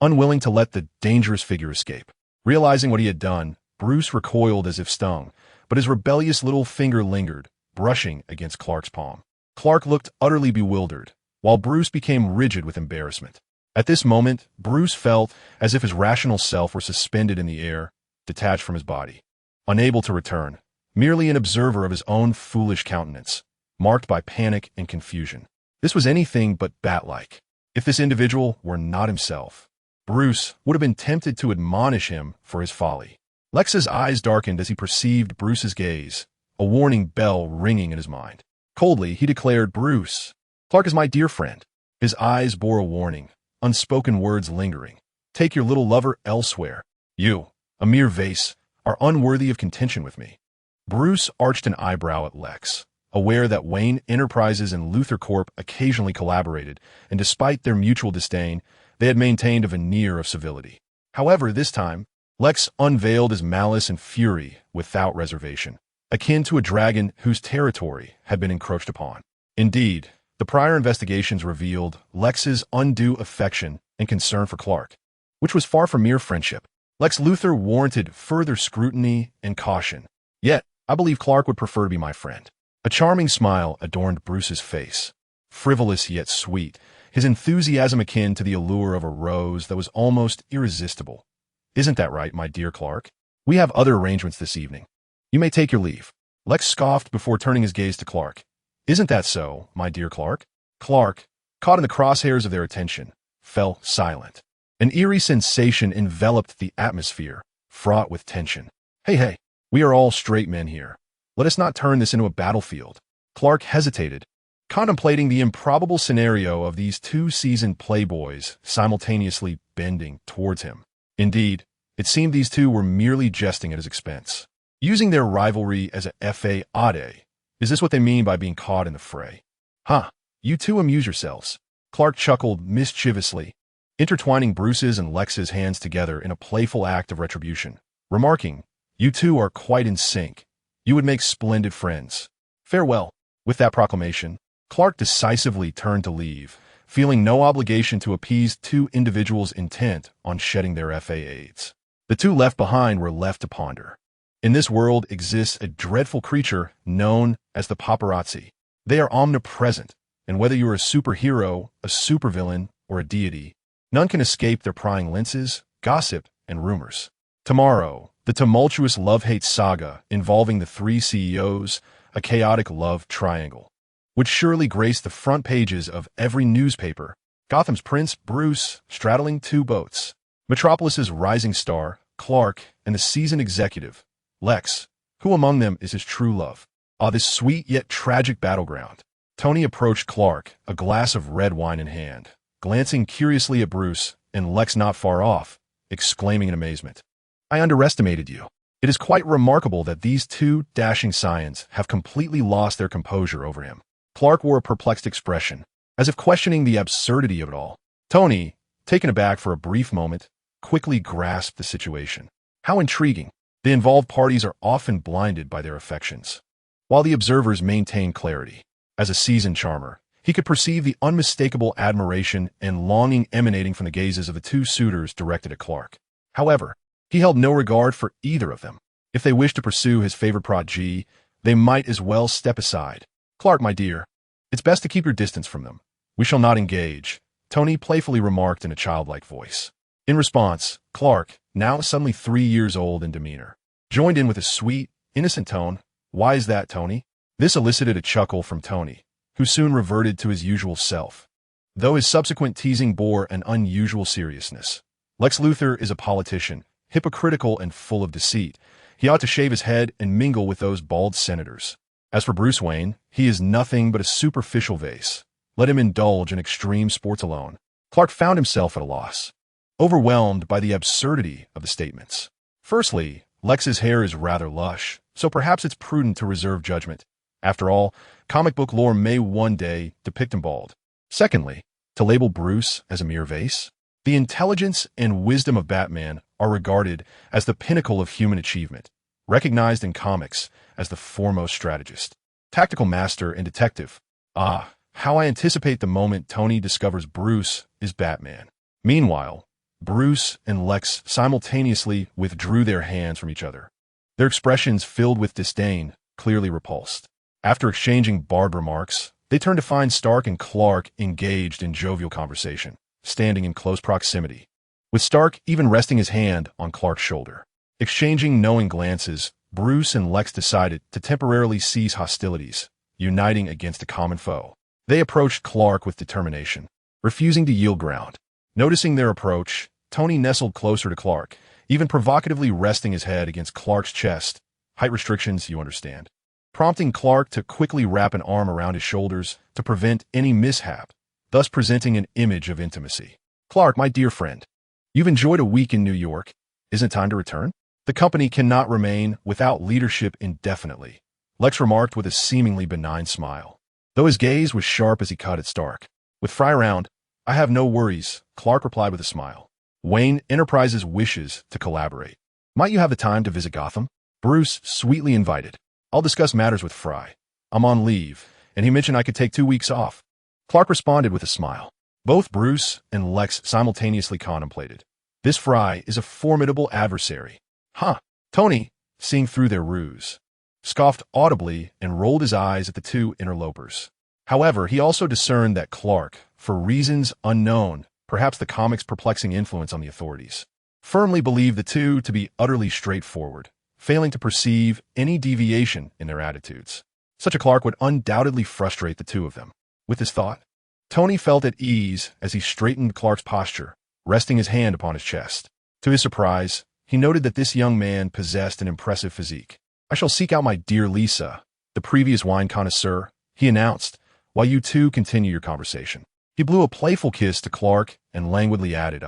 unwilling to let the dangerous figure escape. Realizing what he had done, Bruce recoiled as if stung, but his rebellious little finger lingered, brushing against Clark's palm. Clark looked utterly bewildered, while Bruce became rigid with embarrassment. At this moment, Bruce felt as if his rational self were suspended in the air, detached from his body, unable to return, merely an observer of his own foolish countenance, marked by panic and confusion. This was anything but bat-like. If this individual were not himself, Bruce would have been tempted to admonish him for his folly. Lex's eyes darkened as he perceived Bruce's gaze, a warning bell ringing in his mind. Coldly, he declared, "Bruce, Clark is my dear friend." His eyes bore a warning, unspoken words lingering. "Take your little lover elsewhere. You, a mere vase, are unworthy of contention with me." Bruce arched an eyebrow at Lex, aware that Wayne Enterprises and Luthor Corp occasionally collaborated, and despite their mutual disdain, they had maintained a veneer of civility. However, this time, Lex unveiled his malice and fury without reservation, akin to a dragon whose territory had been encroached upon. Indeed, the prior investigations revealed Lex's undue affection and concern for Clark, which was far from mere friendship. Lex Luthor warranted further scrutiny and caution. Yet, I believe Clark would prefer to be my friend. A charming smile adorned Bruce's face, frivolous yet sweet, his enthusiasm akin to the allure of a rose that was almost irresistible. "Isn't that right, my dear Clark? We have other arrangements this evening. You may take your leave." Lex scoffed before turning his gaze to Clark. "Isn't that so, my dear Clark?" Clark, caught in the crosshairs of their attention, fell silent. An eerie sensation enveloped the atmosphere, fraught with tension. Hey, we are all straight men here. Let us not turn this into a battlefield." Clark hesitated, contemplating the improbable scenario of these two seasoned playboys simultaneously bending towards him. Indeed, it seemed these two were merely jesting at his expense, using their rivalry as a fade. Is this what they mean by being caught in the fray? Huh, you two amuse yourselves. Clark chuckled mischievously, intertwining Bruce's and Lex's hands together in a playful act of retribution, remarking, "You two are quite in sync. You would make splendid friends. Farewell." With that proclamation, Clark decisively turned to leave, feeling no obligation to appease two individuals intent on shedding their fades. The two left behind were left to ponder. In this world exists a dreadful creature known as the paparazzi. They are omnipresent, and whether you're a superhero, a supervillain, or a deity, none can escape their prying lenses, gossip, and rumors. Tomorrow, the tumultuous love-hate saga involving the three CEOs, a chaotic love triangle, would surely grace the front pages of every newspaper. Gotham's Prince Bruce straddling two boats, Metropolis's rising star, Clark, and the seasoned executive, Lex. Who among them is his true love? Ah, this sweet yet tragic battleground. Tony approached Clark, a glass of red wine in hand, glancing curiously at Bruce and Lex not far off, exclaiming in amazement, "I underestimated you." It is quite remarkable that these two dashing scions have completely lost their composure over him. Clark wore a perplexed expression, as if questioning the absurdity of it all. Tony, taken aback for a brief moment, quickly grasped the situation. How intriguing. The involved parties are often blinded by their affections, while the observers maintain clarity. As a seasoned charmer, he could perceive the unmistakable admiration and longing emanating from the gazes of the two suitors directed at Clark. However, he held no regard for either of them. If they wished to pursue his favorite prodigy, they might as well step aside. "Clark, my dear, it's best to keep your distance from them. We shall not engage," Tony playfully remarked in a childlike voice. In response, Clark, now suddenly 3 years old in demeanor, joined in with a sweet, innocent tone. "Why is that, Tony?" This elicited a chuckle from Tony, who soon reverted to his usual self, though his subsequent teasing bore an unusual seriousness. Lex Luthor is a politician, hypocritical and full of deceit. He ought to shave his head and mingle with those bald senators. As for Bruce Wayne, he is nothing but a superficial vase. Let him indulge in extreme sports alone. Clark found himself at a loss, overwhelmed by the absurdity of the statements. Firstly, Lex's hair is rather lush, so perhaps it's prudent to reserve judgment. After all, comic book lore may one day depict him bald. Secondly, to label Bruce as a mere vase? The intelligence and wisdom of Batman are regarded as the pinnacle of human achievement, recognized in comics as the foremost strategist, tactical master, and detective. Ah, how I anticipate the moment Tony discovers Bruce is Batman. Meanwhile, Bruce and Lex simultaneously withdrew their hands from each other, their expressions filled with disdain, clearly repulsed. After exchanging barbed remarks, they turned to find Stark and Clark engaged in jovial conversation, standing in close proximity, with Stark even resting his hand on Clark's shoulder. Exchanging knowing glances, Bruce and Lex decided to temporarily cease hostilities, uniting against a common foe. They approached Clark with determination, refusing to yield ground. Noticing their approach, Tony nestled closer to Clark, even provocatively resting his head against Clark's chest. Height restrictions, you understand. Prompting Clark to quickly wrap an arm around his shoulders to prevent any mishap, thus presenting an image of intimacy. "Clark, my dear friend, you've enjoyed a week in New York. Isn't it time to return? The company cannot remain without leadership indefinitely," Lex remarked with a seemingly benign smile, though his gaze was sharp as he cut at Stark. "With Fry around, I have no worries," Clark replied with a smile. "Wayne Enterprises wishes to collaborate. Might you have the time to visit Gotham?" Bruce sweetly invited. "I'll discuss matters with Fry. I'm on leave, and he mentioned I could take 2 weeks off." Clark responded with a smile. Both Bruce and Lex simultaneously contemplated. This Fry is a formidable adversary. Huh. Tony, seeing through their ruse, scoffed audibly and rolled his eyes at the two interlopers. However, he also discerned that Clark, for reasons unknown, perhaps the comic's perplexing influence on the authorities, firmly believed the two to be utterly straightforward, failing to perceive any deviation in their attitudes. Such a Clark would undoubtedly frustrate the two of them. With this thought, Tony felt at ease as he straightened Clark's posture, resting his hand upon his chest. To his surprise, he noted that this young man possessed an impressive physique. "I shall seek out my dear Lisa, the previous wine connoisseur," he announced, while you two continue your conversation. He blew a playful kiss to Clark and languidly added,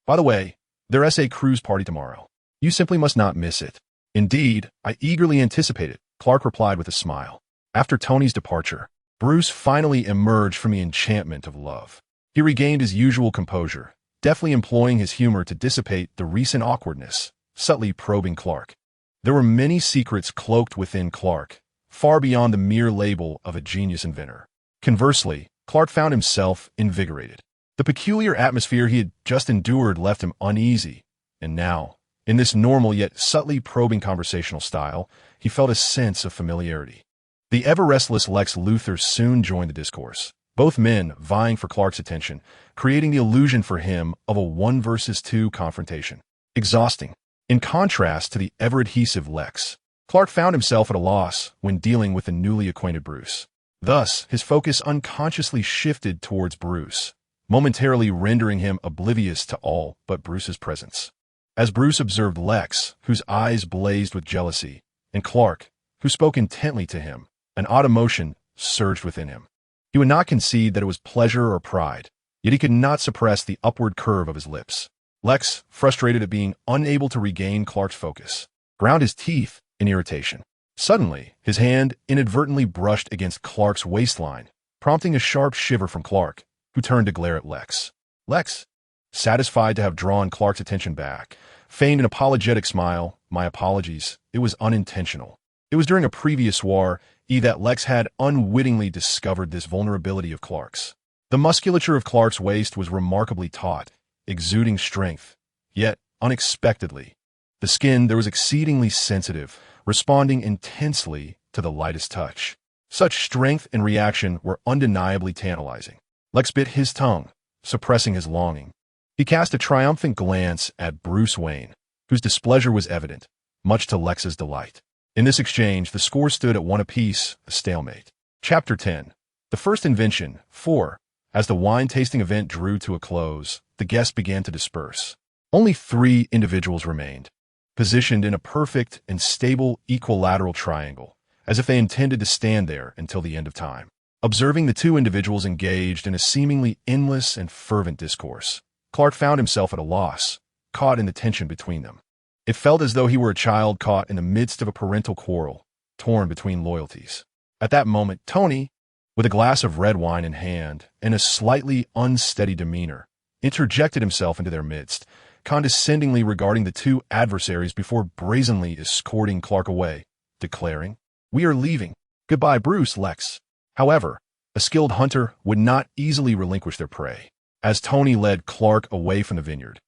by the way, their SA cruise party tomorrow. You simply must not miss it. Indeed, I eagerly anticipate it, Clark replied with a smile. After Tony's departure, Bruce finally emerged from the enchantment of love. He regained his usual composure, deftly employing his humor to dissipate the recent awkwardness, subtly probing Clark. There were many secrets cloaked within Clark, far beyond the mere label of a genius inventor. Conversely, Clark found himself invigorated. The peculiar atmosphere he had just endured left him uneasy, and now, in this normal yet subtly probing conversational style, he felt a sense of familiarity. The ever-restless Lex Luthor soon joined the discourse, both men vying for Clark's attention, creating the illusion for him of a 1-versus-2 confrontation. Exhausting. In contrast to the ever-adhesive Lex, Clark found himself at a loss when dealing with the newly acquainted Bruce. Thus, his focus unconsciously shifted towards Bruce, momentarily rendering him oblivious to all but Bruce's presence. As Bruce observed Lex, whose eyes blazed with jealousy, and Clark, who spoke intently to him, an odd emotion surged within him. He would not concede that it was pleasure or pride, yet he could not suppress the upward curve of his lips. Lex, frustrated at being unable to regain Clark's focus, ground his teeth in irritation. Suddenly, his hand inadvertently brushed against Clark's waistline, prompting a sharp shiver from Clark, who turned to glare at Lex. Lex, satisfied to have drawn Clark's attention back, feigned an apologetic smile. My apologies, it was unintentional. It was during a previous war that Lex had unwittingly discovered this vulnerability of Clark's. The musculature of Clark's waist was remarkably taut, exuding strength, yet unexpectedly. The skin there was exceedingly sensitive, responding intensely to the lightest touch. Such strength and reaction were undeniably tantalizing. Lex bit his tongue, suppressing his longing. He cast a triumphant glance at Bruce Wayne, whose displeasure was evident, much to Lex's delight. In this exchange, the score stood at 1 apiece, a stalemate. Chapter 10. The first invention, 4. As the wine-tasting event drew to a close, the guests began to disperse. Only 3 individuals remained, positioned in a perfect and stable equilateral triangle, as if they intended to stand there until the end of time. Observing the 2 individuals engaged in a seemingly endless and fervent discourse, Clark found himself at a loss, caught in the tension between them. It felt as though he were a child caught in the midst of a parental quarrel, torn between loyalties. At that moment, Tony, with a glass of red wine in hand and a slightly unsteady demeanor, interjected himself into their midst, condescendingly regarding the 2 adversaries before brazenly escorting Clark away, declaring, "We are leaving. Goodbye, Bruce, Lex." However, a skilled hunter would not easily relinquish their prey, as Tony led Clark away from the vineyard.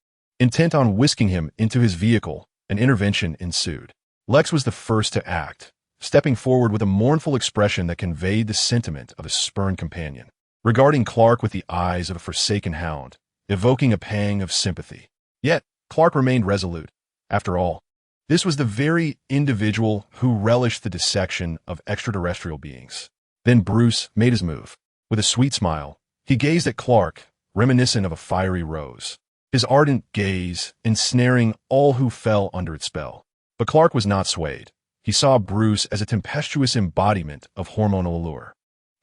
Intent on whisking him into his vehicle, an intervention ensued. Lex was the first to act, stepping forward with a mournful expression that conveyed the sentiment of a spurned companion, regarding Clark with the eyes of a forsaken hound, evoking a pang of sympathy. Yet, Clark remained resolute. After all, this was the very individual who relished the dissection of extraterrestrial beings. Then Bruce made his move. With a sweet smile, he gazed at Clark, reminiscent of a fiery rose, his ardent gaze ensnaring all who fell under its spell. But Clark was not swayed. He saw Bruce as a tempestuous embodiment of hormonal allure.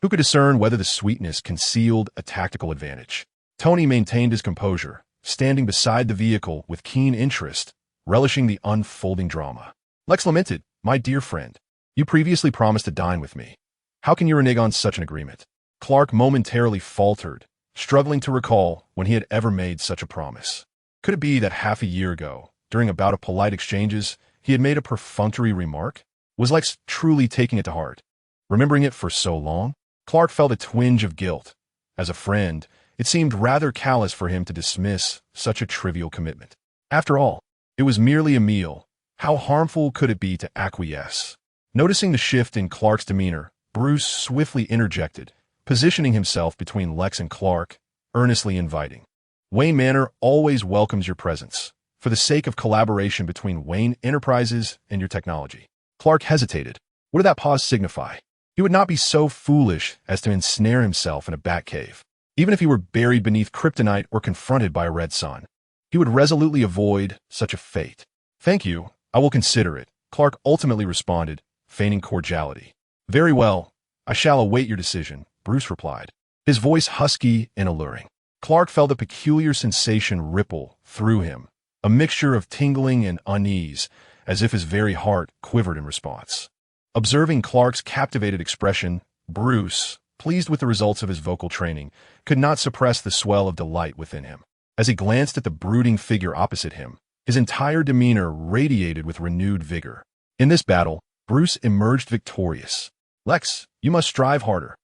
Who could discern whether the sweetness concealed a tactical advantage? Tony maintained his composure, standing beside the vehicle with keen interest, relishing the unfolding drama. Lex lamented, "My dear friend, you previously promised to dine with me. How can you renege on such an agreement?" Clark momentarily faltered, struggling to recall when he had ever made such a promise. Could it be that half a year ago, during a bout of polite exchanges, he had made a perfunctory remark? Was Lex truly taking it to heart? Remembering it for so long, Clark felt a twinge of guilt. As a friend, it seemed rather callous for him to dismiss such a trivial commitment. After all, it was merely a meal. How harmful could it be to acquiesce? Noticing the shift in Clark's demeanor, Bruce swiftly interjected, positioning himself between Lex and Clark, earnestly inviting. "Wayne Manor always welcomes your presence, for the sake of collaboration between Wayne Enterprises and your technology." Clark hesitated. What did that pause signify? He would not be so foolish as to ensnare himself in a bat cave. Even if he were buried beneath kryptonite or confronted by a red sun, he would resolutely avoid such a fate. "Thank you, I will consider it," Clark ultimately responded, feigning cordiality. "Very well, I shall await your decision, Bruce replied, his voice husky and alluring. Clark felt a peculiar sensation ripple through him, a mixture of tingling and unease, as if his very heart quivered in response. Observing Clark's captivated expression, Bruce, pleased with the results of his vocal training, could not suppress the swell of delight within him. As he glanced at the brooding figure opposite him, his entire demeanor radiated with renewed vigor. In this battle, Bruce emerged victorious. Lex, you must strive harder.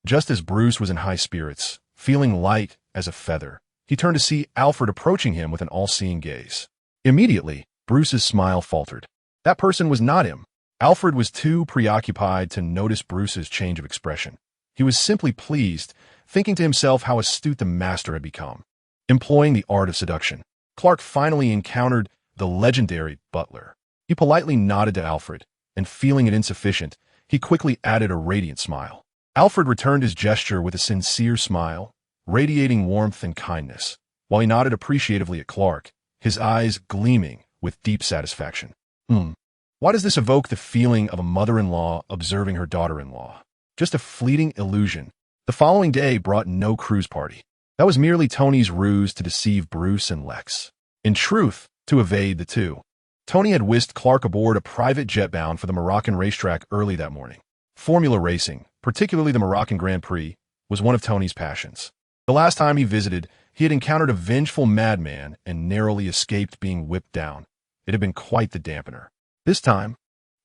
Just as Bruce was in high spirits, feeling light as a feather, he turned to see Alfred approaching him with an all-seeing gaze. Immediately, Bruce's smile faltered. That person was not him. Alfred was too preoccupied to notice Bruce's change of expression. He was simply pleased, thinking to himself how astute the master had become. Employing the art of seduction, Clark finally encountered the legendary butler. He politely nodded to Alfred, and feeling it insufficient, he quickly added a radiant smile. Alfred returned his gesture with a sincere smile, radiating warmth and kindness, while he nodded appreciatively at Clark, his eyes gleaming with deep satisfaction. Why does this evoke the feeling of a mother-in-law observing her daughter-in-law? Just a fleeting illusion. The following day brought no cruise party. That was merely Tony's ruse to deceive Bruce and Lex. In truth, to evade the two. Tony had whisked Clark aboard a private jet bound for the Moroccan racetrack early that morning. Formula racing, particularly the Moroccan Grand Prix, was one of Tony's passions. The last time he visited, he had encountered a vengeful madman and narrowly escaped being whipped down. It had been quite the dampener. This time,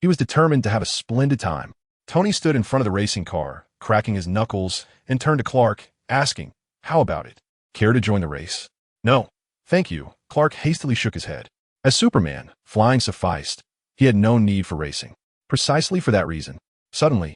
he was determined to have a splendid time. Tony stood in front of the racing car, cracking his knuckles, and turned to Clark, asking, "How about it? Care to join the race?" "No, thank you." Clark hastily shook his head. As Superman, flying sufficed. He had no need for racing. Precisely for that reason. Suddenly,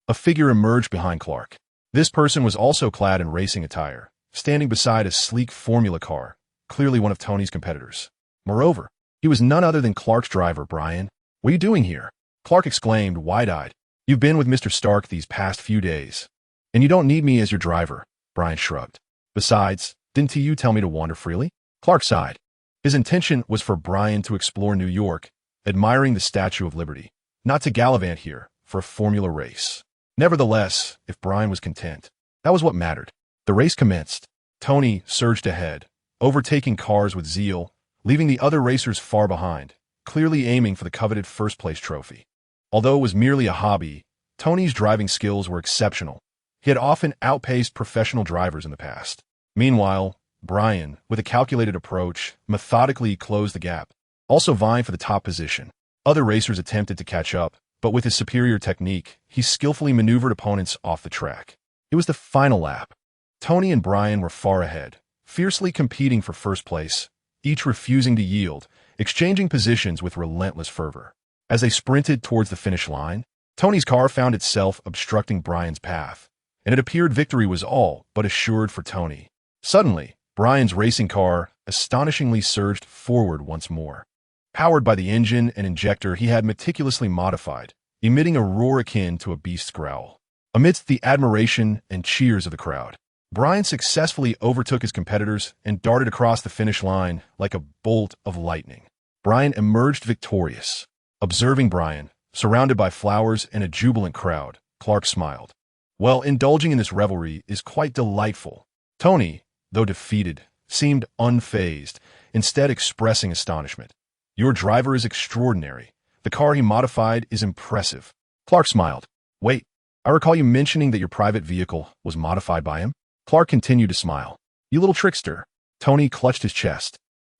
a figure emerged behind Clark. This person was also clad in racing attire, standing beside a sleek formula car, clearly one of Tony's competitors. Moreover, he was none other than Clark's driver, Brian. "What are you doing here?" Clark exclaimed, wide-eyed. "You've been with Mr. Stark these past few days, and you don't need me as your driver," Brian shrugged. "Besides, didn't you tell me to wander freely?" Clark sighed. His intention was for Brian to explore New York, admiring the Statue of Liberty, not to gallivant here for a formula race. Nevertheless, if Brian was content, that was what mattered. The race commenced. Tony surged ahead, overtaking cars with zeal, leaving the other racers far behind, clearly aiming for the coveted first-place trophy. Although it was merely a hobby, Tony's driving skills were exceptional. He had often outpaced professional drivers in the past. Meanwhile, Brian, with a calculated approach, methodically closed the gap, also vying for the top position. Other racers attempted to catch up, but with his superior technique, he skillfully maneuvered opponents off the track. It was the final lap. Tony and Brian were far ahead, fiercely competing for first place, each refusing to yield, exchanging positions with relentless fervor. As they sprinted towards the finish line, Tony's car found itself obstructing Brian's path, and it appeared victory was all but assured for Tony. Suddenly, Brian's racing car astonishingly surged forward once more. Powered by the engine and injector he had meticulously modified, emitting a roar akin to a beast's growl. Amidst the admiration and cheers of the crowd, Brian successfully overtook his competitors and darted across the finish line like a bolt of lightning. Brian emerged victorious. Observing Brian, surrounded by flowers and a jubilant crowd, Clark smiled. "Well, indulging in this revelry is quite delightful." Tony, though defeated, seemed unfazed, instead expressing astonishment. "Your driver is extraordinary. The car he modified is impressive." Clark smiled. "Wait, I recall you mentioning that your private vehicle was modified by him?" Clark continued to smile. "You little trickster." Tony clutched his chest,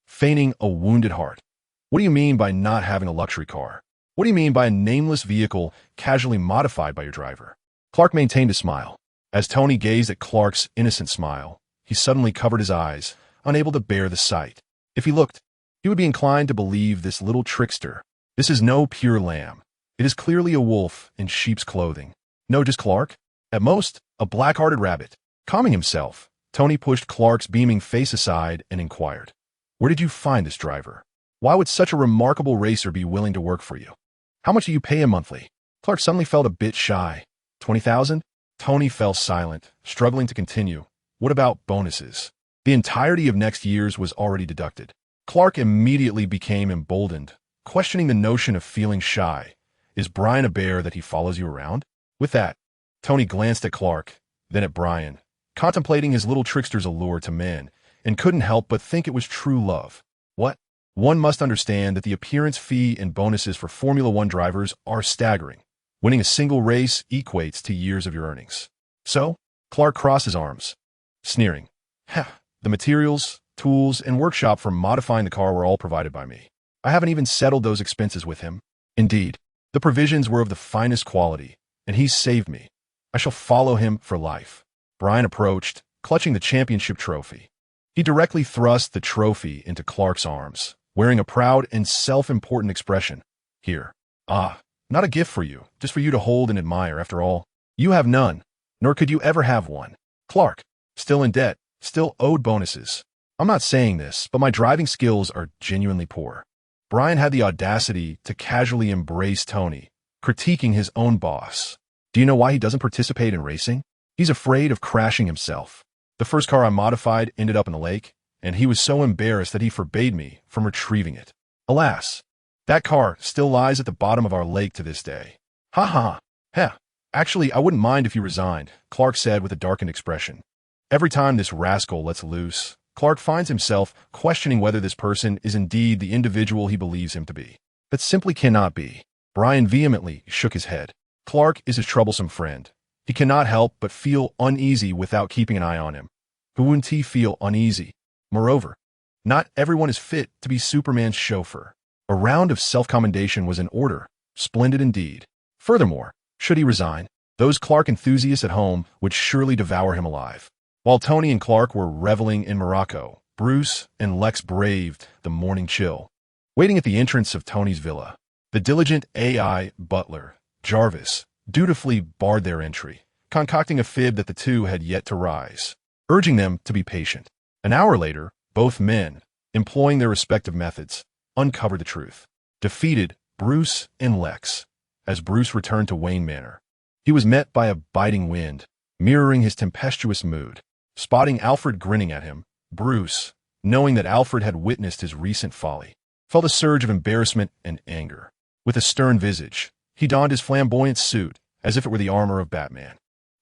feigning a wounded heart. "What do you mean by not having a luxury car? What do you mean by a nameless vehicle casually modified by your driver?" Clark maintained a smile. As Tony gazed at Clark's innocent smile, he suddenly covered his eyes, unable to bear the sight. If he looked, he would be inclined to believe this little trickster. This is no pure lamb. It is clearly a wolf in sheep's clothing. No, just Clark? At most, a black-hearted rabbit. Calming himself, Tony pushed Clark's beaming face aside and inquired, "Where did you find this driver? Why would such a remarkable racer be willing to work for you? How much do you pay him monthly?" Clark suddenly felt a bit shy. 20,000? Tony fell silent, struggling to continue. "What about bonuses?" The entirety of next year's was already deducted. Clark immediately became emboldened, questioning the notion of feeling shy. Is Brian a bear that he follows you around? With that, Tony glanced at Clark, then at Brian, contemplating his little trickster's allure to men, and couldn't help but think it was true love. What? One must understand that the appearance fee and bonuses for Formula One drivers are staggering. Winning a single race equates to years of your earnings. So, Clark crossed his arms, sneering. The materials, tools, and workshop for modifying the car were all provided by me. I haven't even settled those expenses with him. Indeed, the provisions were of the finest quality, and he's saved me. I shall follow him for life. Brian approached, clutching the championship trophy. He directly thrust the trophy into Clark's arms, wearing a proud and self-important expression. Here. Not a gift for you, just for you to hold and admire. After all, you have none, nor could you ever have one. Clark, still in debt, still owed bonuses. I'm not saying this, but my driving skills are genuinely poor. Brian had the audacity to casually embrace Tony, critiquing his own boss. Do you know why he doesn't participate in racing? He's afraid of crashing himself. The first car I modified ended up in the lake, and he was so embarrassed that he forbade me from retrieving it. Alas, that car still lies at the bottom of our lake to this day. Actually, I wouldn't mind if you resigned, Clark said with a darkened expression. Every time this rascal lets loose, Clark finds himself questioning whether this person is indeed the individual he believes him to be. That simply cannot be. Brian vehemently shook his head. Clark is his troublesome friend. He cannot help but feel uneasy without keeping an eye on him. Who wouldn't he feel uneasy? Moreover, not everyone is fit to be Superman's chauffeur. A round of self-commendation was in order. Splendid indeed. Furthermore, should he resign, those Clark enthusiasts at home would surely devour him alive. While Tony and Clark were reveling in Morocco, Bruce and Lex braved the morning chill. Waiting at the entrance of Tony's villa, the diligent AI butler, Jarvis, dutifully barred their entry, concocting a fib that the two had yet to rise, urging them to be patient. An hour later, both men, employing their respective methods, uncovered the truth. Defeated Bruce and Lex. As Bruce returned to Wayne Manor, he was met by a biting wind, mirroring his tempestuous mood. Spotting Alfred grinning at him, Bruce, knowing that Alfred had witnessed his recent folly, felt a surge of embarrassment and anger. With a stern visage, he donned his flamboyant suit as if it were the armor of Batman.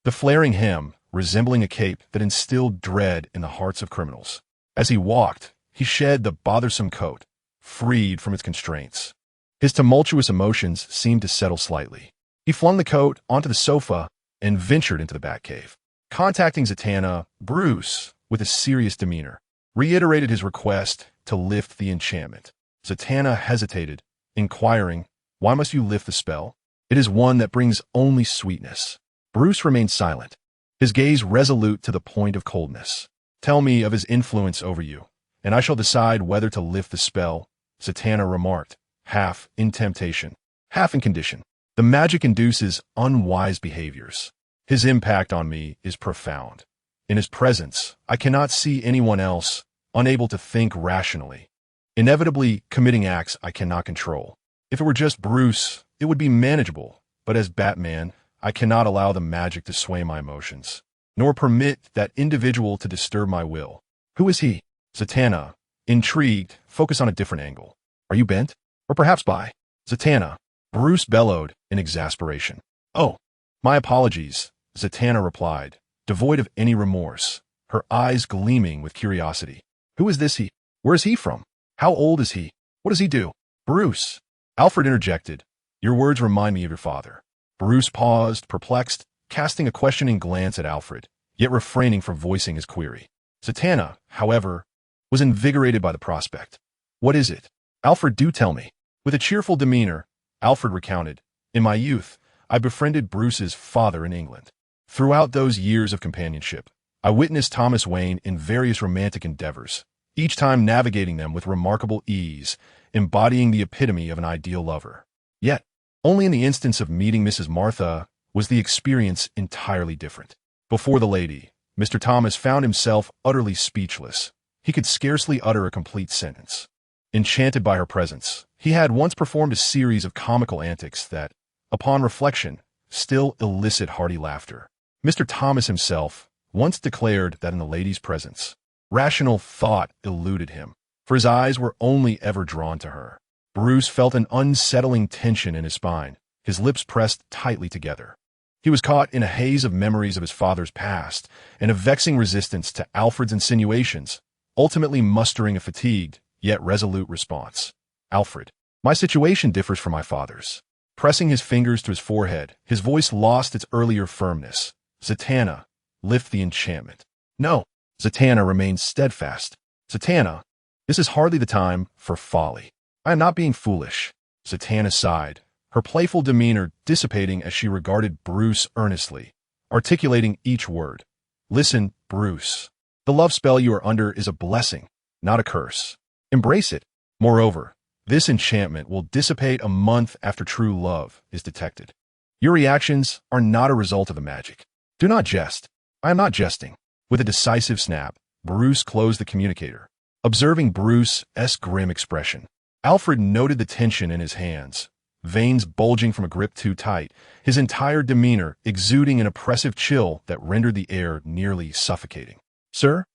The flaring hem resembling a cape that instilled dread in the hearts of criminals. As he walked, he shed the bothersome coat, freed from its constraints. His tumultuous emotions seemed to settle slightly. He flung the coat onto the sofa and ventured into the Batcave. Contacting Zatanna, Bruce, with a serious demeanor, reiterated his request to lift the enchantment. Zatanna hesitated, inquiring, "Why must you lift the spell? It is one that brings only sweetness." Bruce remained silent, his gaze resolute to the point of coldness. "Tell me of his influence over you, and I shall decide whether to lift the spell," Zatanna remarked, half in temptation, half in condition. "The magic induces unwise behaviors. His impact on me is profound. In his presence, I cannot see anyone else, unable to think rationally, inevitably committing acts I cannot control. If it were just Bruce, it would be manageable, but as Batman, I cannot allow the magic to sway my emotions, nor permit that individual to disturb my will." "Who is he?" Zatanna, intrigued, focused on a different angle. "Are you bent? Or perhaps by?" "Zatanna," Bruce bellowed in exasperation. "Oh, my apologies," Zatanna replied, devoid of any remorse, her eyes gleaming with curiosity. "Who is this he? Where is he from? How old is he? What does he do?" "Bruce," Alfred interjected, "your words remind me of your father." Bruce paused, perplexed, casting a questioning glance at Alfred, yet refraining from voicing his query. Zatanna, however, was invigorated by the prospect. "What is it? Alfred, do tell me." With a cheerful demeanor, Alfred recounted, "In my youth, I befriended Bruce's father in England. Throughout those years of companionship, I witnessed Thomas Wayne in various romantic endeavors, each time navigating them with remarkable ease, embodying the epitome of an ideal lover. Yet, only in the instance of meeting Mrs. Martha was the experience entirely different. Before the lady, Mr. Thomas found himself utterly speechless. He could scarcely utter a complete sentence. Enchanted by her presence, he had once performed a series of comical antics that, upon reflection, still elicit hearty laughter. Mr. Thomas himself once declared that in the lady's presence, rational thought eluded him, for his eyes were only ever drawn to her. Bruce felt an unsettling tension in his spine, his lips pressed tightly together. He was caught in a haze of memories of his father's past and a vexing resistance to Alfred's insinuations, ultimately mustering a fatigued, yet resolute response. Alfred, my situation differs from my father's. Pressing his fingers to his forehead, his voice lost its earlier firmness. Zatanna, lift the enchantment. No. Zatanna remained steadfast. Zatanna, this is hardly the time for folly. I am not being foolish. Zatanna sighed, her playful demeanor dissipating as she regarded Bruce earnestly, articulating each word. Listen, Bruce. The love spell you are under is a blessing, not a curse. Embrace it. Moreover, this enchantment will dissipate a month after true love is detected. Your reactions are not a result of the magic. Do not jest. I am not jesting. With a decisive snap, Bruce closed the communicator. Observing Bruce's grim expression, Alfred noted the tension in his hands, veins bulging from a grip too tight, his entire demeanor exuding an oppressive chill that rendered the air nearly suffocating. Sir,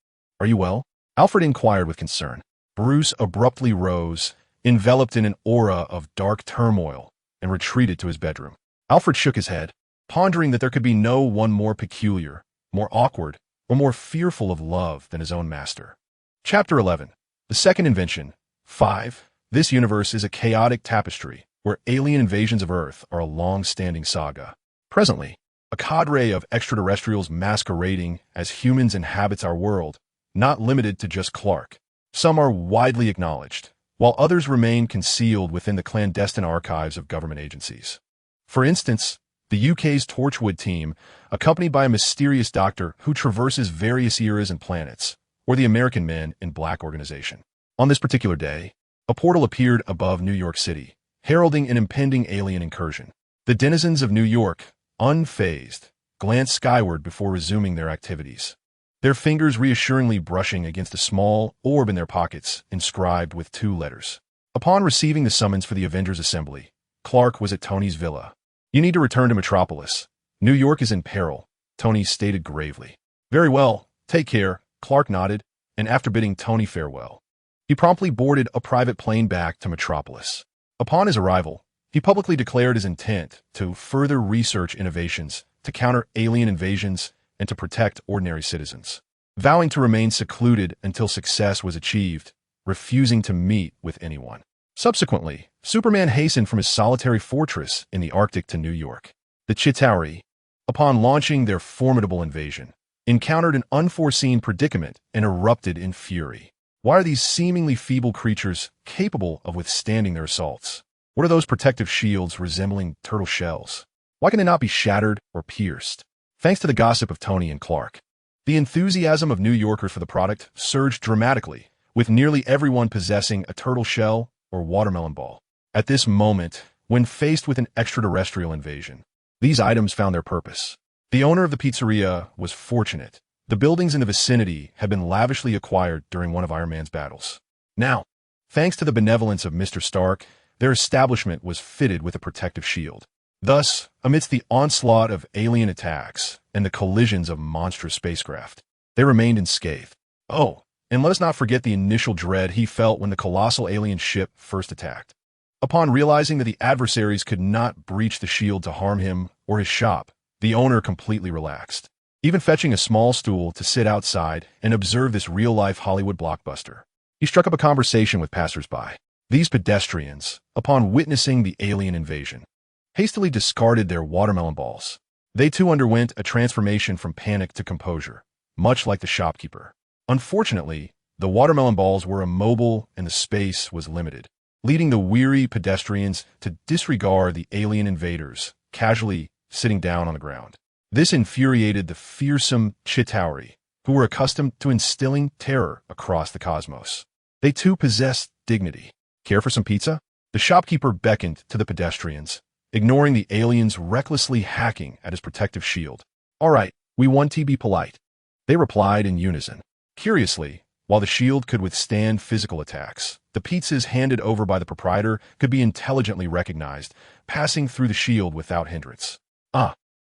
are you well? Alfred inquired with concern. Bruce abruptly rose, enveloped in an aura of dark turmoil, and retreated to his bedroom. Alfred shook his head, pondering that there could be no one more peculiar, more awkward, or more fearful of love than his own master. Chapter 11. The Second Invention. 5. This universe is a chaotic tapestry, where alien invasions of Earth are a long-standing saga. Presently, a cadre of extraterrestrials masquerading as humans inhabits our world, not limited to just Clark. Some are widely acknowledged, while others remain concealed within the clandestine archives of government agencies. For instance, the UK's Torchwood team, accompanied by a mysterious doctor who traverses various eras and planets, or the American Men in Black organization. On this particular day, a portal appeared above New York City, heralding an impending alien incursion. The denizens of New York, unfazed, glanced skyward before resuming their activities, their fingers reassuringly brushing against a small orb in their pockets inscribed with 2 letters. Upon receiving the summons for the Avengers Assembly, Clark was at Tony's villa. You need to return to Metropolis. New York is in peril, Tony stated gravely. Very well, take care, Clark nodded, and after bidding Tony farewell, he promptly boarded a private plane back to Metropolis. Upon his arrival, he publicly declared his intent to further research innovations to counter alien invasions and to protect ordinary citizens, vowing to remain secluded until success was achieved, refusing to meet with anyone. Subsequently, Superman hastened from his solitary fortress in the Arctic to New York. The Chitauri, upon launching their formidable invasion, encountered an unforeseen predicament and erupted in fury. Why are these seemingly feeble creatures capable of withstanding their assaults? What are those protective shields resembling turtle shells? Why can they not be shattered or pierced? Thanks to the gossip of Tony and Clark, the enthusiasm of New Yorkers for the product surged dramatically, with nearly everyone possessing a turtle shell or watermelon ball. At this moment, when faced with an extraterrestrial invasion, these items found their purpose. The owner of the pizzeria was fortunate. The buildings in the vicinity had been lavishly acquired during one of Iron Man's battles. Now, thanks to the benevolence of Mr. Stark, their establishment was fitted with a protective shield. Thus, amidst the onslaught of alien attacks and the collisions of monstrous spacecraft, they remained unscathed. Oh, and let us not forget the initial dread he felt when the colossal alien ship first attacked. Upon realizing that the adversaries could not breach the shield to harm him or his shop, the owner completely relaxed, even fetching a small stool to sit outside and observe this real-life Hollywood blockbuster. He struck up a conversation with passers-by. These pedestrians, upon witnessing the alien invasion, hastily discarded their watermelon balls. They too underwent a transformation from panic to composure, much like the shopkeeper. Unfortunately, the watermelon balls were immobile and the space was limited, leading the weary pedestrians to disregard the alien invaders, casually sitting down on the ground. This infuriated the fearsome Chitauri, who were accustomed to instilling terror across the cosmos. They too possessed dignity. Care for some pizza? The shopkeeper beckoned to the pedestrians, ignoring the aliens recklessly hacking at his protective shield. All right, we want to be polite, they replied in unison. Curiously, while the shield could withstand physical attacks, the pizzas handed over by the proprietor could be intelligently recognized, passing through the shield without hindrance.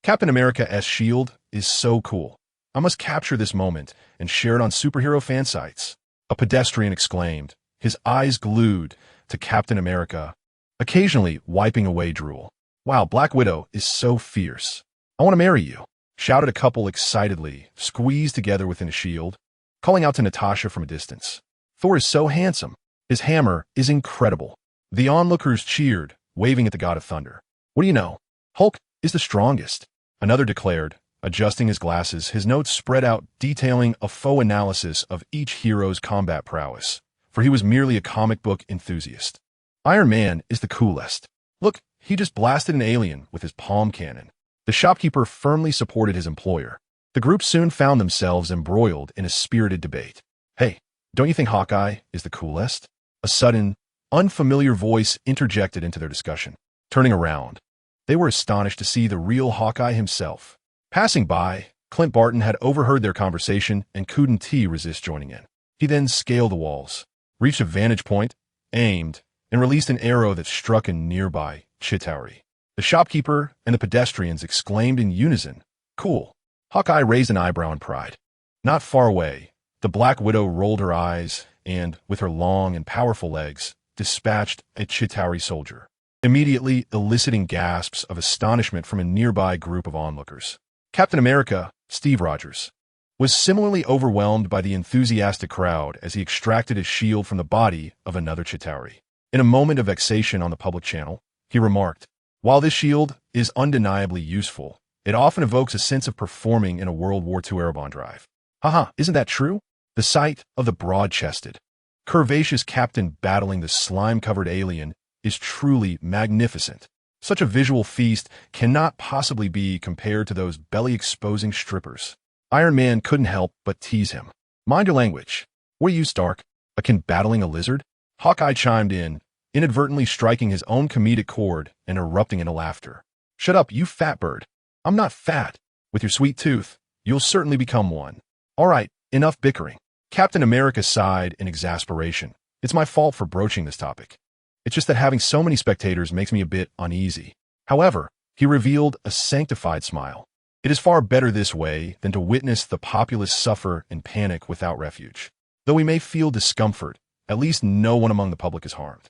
Captain America's shield is so cool. I must capture this moment and share it on superhero fan sites, a pedestrian exclaimed, his eyes glued to Captain America, occasionally wiping away drool. Wow, Black Widow is so fierce. I want to marry you, shouted a couple excitedly, squeezed together within a shield, calling out to Natasha from a distance. Thor is so handsome. His hammer is incredible. The onlookers cheered, waving at the god of thunder. What do you know? Hulk is the strongest. Another declared, adjusting his glasses, his notes spread out detailing a faux analysis of each hero's combat prowess, for he was merely a comic book enthusiast. Iron Man is the coolest. Look, he just blasted an alien with his palm cannon. The shopkeeper firmly supported his employer. The group soon found themselves embroiled in a spirited debate. Hey, don't you think Hawkeye is the coolest? A sudden, unfamiliar voice interjected into their discussion. Turning around, they were astonished to see the real Hawkeye himself. Passing by, Clint Barton had overheard their conversation and couldn't resist joining in. He then scaled the walls, reached a vantage point, aimed, and released an arrow that struck a nearby Chitauri. The shopkeeper and the pedestrians exclaimed in unison, "Cool." Hawkeye raised an eyebrow in pride. Not far away, the Black Widow rolled her eyes and, with her long and powerful legs, dispatched a Chitauri soldier, immediately eliciting gasps of astonishment from a nearby group of onlookers. Captain America, Steve Rogers, was similarly overwhelmed by the enthusiastic crowd as he extracted his shield from the body of another Chitauri. In a moment of vexation on the public channel, he remarked, "While this shield is undeniably useful, it often evokes a sense of performing in a World War II airborne drive. Haha, isn't that true?" The sight of the broad-chested, curvaceous captain battling the slime-covered alien is truly magnificent. Such a visual feast cannot possibly be compared to those belly-exposing strippers. Iron Man couldn't help but tease him. "Mind your language. What are you, Stark? Akin battling a lizard?" Hawkeye chimed in, inadvertently striking his own comedic chord and erupting into laughter. "Shut up, you fat bird. I'm not fat. With your sweet tooth, you'll certainly become one. All right, enough bickering." Captain America sighed in exasperation. "It's my fault for broaching this topic. It's just that having so many spectators makes me a bit uneasy." However, he revealed a sanctified smile. "It is far better this way than to witness the populace suffer and panic without refuge. Though we may feel discomfort, at least no one among the public is harmed."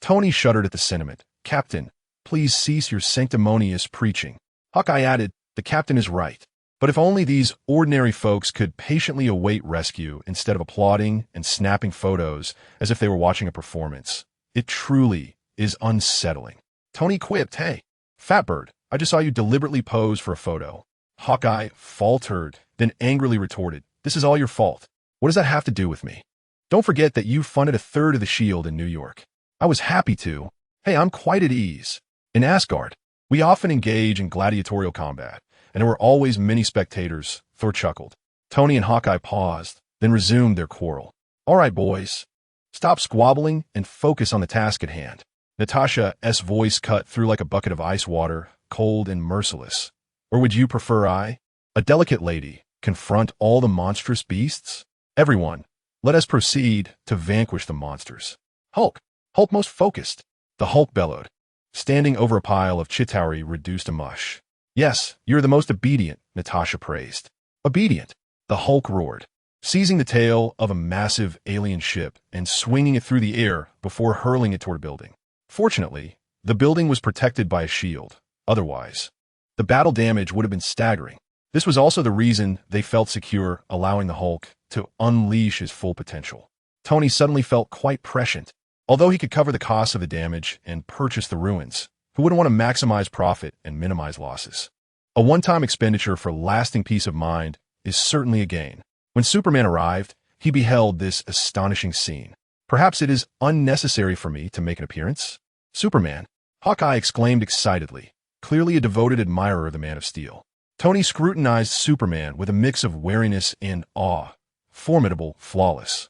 Tony shuddered at the sentiment. "Captain, please cease your sanctimonious preaching." Hawkeye added, "The captain is right. But if only these ordinary folks could patiently await rescue instead of applauding and snapping photos as if they were watching a performance. It truly is unsettling." Tony quipped, "Hey, Fatbird, I just saw you deliberately pose for a photo." Hawkeye faltered, then angrily retorted, "This is all your fault. What does that have to do with me? Don't forget that you funded a third of the shield in New York. I was happy to. Hey, I'm quite at ease. In Asgard, we often engage in gladiatorial combat, and there were always many spectators." Thor chuckled. Tony and Hawkeye paused, then resumed their quarrel. "All right, boys. Stop squabbling and focus on the task at hand." Natasha's voice cut through like a bucket of ice water, cold and merciless. "Or would you prefer I, a delicate lady, confront all the monstrous beasts? Everyone, let us proceed to vanquish the monsters." "Hulk most focused." The Hulk bellowed, standing over a pile of Chitauri reduced to mush. "Yes, you're the most obedient," Natasha praised. "Obedient," the Hulk roared, seizing the tail of a massive alien ship and swinging it through the air before hurling it toward a building. Fortunately, the building was protected by a shield. Otherwise, the battle damage would have been staggering. This was also the reason they felt secure allowing the Hulk to unleash his full potential. Tony suddenly felt quite prescient. Although he could cover the costs of the damage and purchase the ruins, who wouldn't want to maximize profit and minimize losses? A one-time expenditure for lasting peace of mind is certainly a gain. When Superman arrived, he beheld this astonishing scene. "Perhaps it is unnecessary for me to make an appearance?" "Superman!" Hawkeye exclaimed excitedly, clearly a devoted admirer of the Man of Steel. Tony scrutinized Superman with a mix of wariness and awe. Formidable, flawless.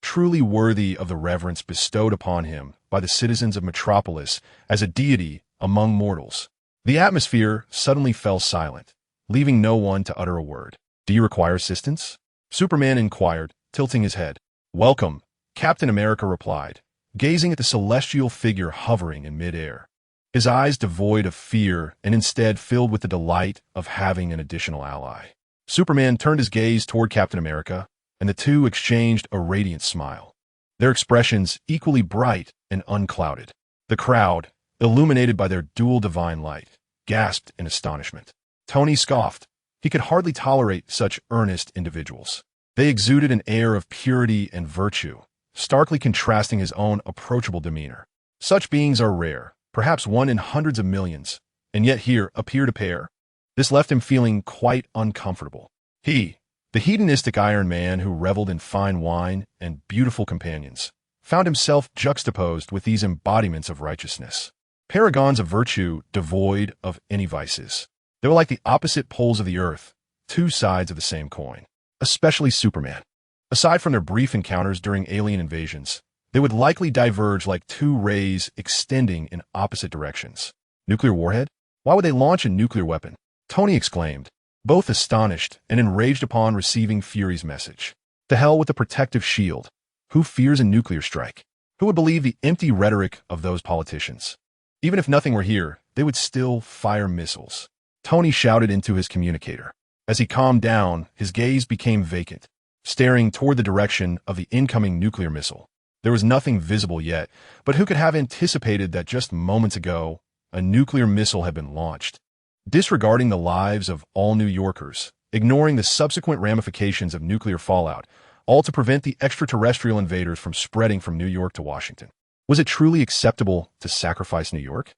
Truly worthy of the reverence bestowed upon him by the citizens of Metropolis as a deity among mortals. The atmosphere suddenly fell silent, leaving no one to utter a word. "Do you require assistance?" Superman inquired, tilting his head. "Welcome," Captain America replied, gazing at the celestial figure hovering in midair, his eyes devoid of fear and instead filled with the delight of having an additional ally. Superman turned his gaze toward Captain America, and the two exchanged a radiant smile, their expressions equally bright and unclouded. The crowd, illuminated by their dual divine light, gasped in astonishment. Tony scoffed. He could hardly tolerate such earnest individuals. They exuded an air of purity and virtue, starkly contrasting his own approachable demeanor. Such beings are rare, perhaps one in hundreds of millions, and yet here appeared a pair. This left him feeling quite uncomfortable. He, the hedonistic Iron Man who reveled in fine wine and beautiful companions, found himself juxtaposed with these embodiments of righteousness, paragons of virtue devoid of any vices. They were like the opposite poles of the earth, two sides of the same coin. Especially Superman. Aside from their brief encounters during alien invasions, they would likely diverge like two rays extending in opposite directions. Nuclear warhead? Why would they launch a nuclear weapon? Tony exclaimed, both astonished and enraged upon receiving Fury's message. To hell with the protective shield. Who fears a nuclear strike? Who would believe the empty rhetoric of those politicians? Even if nothing were here, they would still fire missiles. Tony shouted into his communicator. As he calmed down, his gaze became vacant, staring toward the direction of the incoming nuclear missile. There was nothing visible yet, but who could have anticipated that just moments ago, a nuclear missile had been launched? Disregarding the lives of all New Yorkers, ignoring the subsequent ramifications of nuclear fallout, all to prevent the extraterrestrial invaders from spreading from New York to Washington. Was it truly acceptable to sacrifice New York?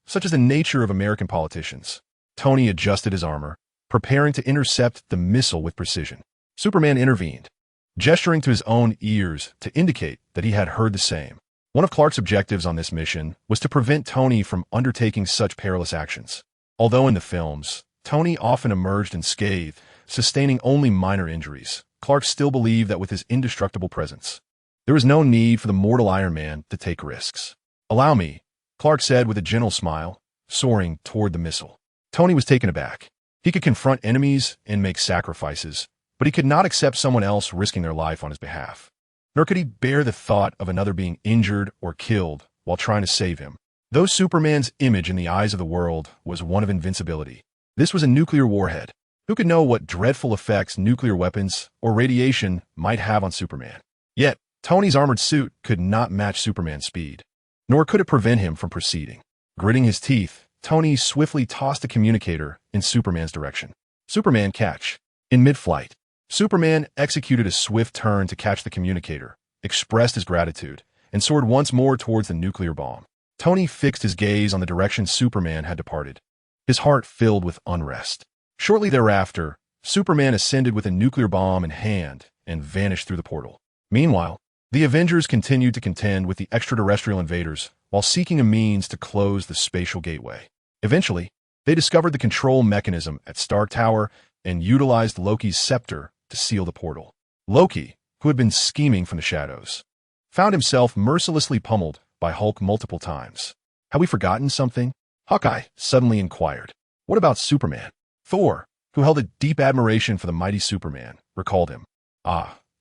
Such is the nature of American politicians. Tony adjusted his armor, preparing to intercept the missile with precision. Superman intervened, gesturing to his own ears to indicate that he had heard the same. One of Clark's objectives on this mission was to prevent Tony from undertaking such perilous actions. Although in the films, Tony often emerged unscathed, sustaining only minor injuries, Clark still believed that with his indestructible presence, there was no need for the mortal Iron Man to take risks. "Allow me," Clark said with a gentle smile, soaring toward the missile. Tony was taken aback. He could confront enemies and make sacrifices, but he could not accept someone else risking their life on his behalf. Nor could he bear the thought of another being injured or killed while trying to save him. Though Superman's image in the eyes of the world was one of invincibility, this was a nuclear warhead. Who could know what dreadful effects nuclear weapons or radiation might have on Superman? Yet, Tony's armored suit could not match Superman's speed, nor could it prevent him from proceeding. Gritting his teeth, Tony swiftly tossed the communicator in Superman's direction. Superman catch. In mid-flight, Superman executed a swift turn to catch the communicator, expressed his gratitude, and soared once more towards the nuclear bomb. Tony fixed his gaze on the direction Superman had departed, his heart filled with unrest. Shortly thereafter, Superman ascended with a nuclear bomb in hand and vanished through the portal. Meanwhile, the Avengers continued to contend with the extraterrestrial invaders while seeking a means to close the spatial gateway. Eventually, they discovered the control mechanism at Stark Tower and utilized Loki's scepter to seal the portal. Loki, who had been scheming from the shadows, found himself mercilessly pummeled by Hulk multiple times. Have we forgotten something? Hawkeye suddenly inquired. What about Superman? Thor, who held a deep admiration for the mighty Superman, recalled him.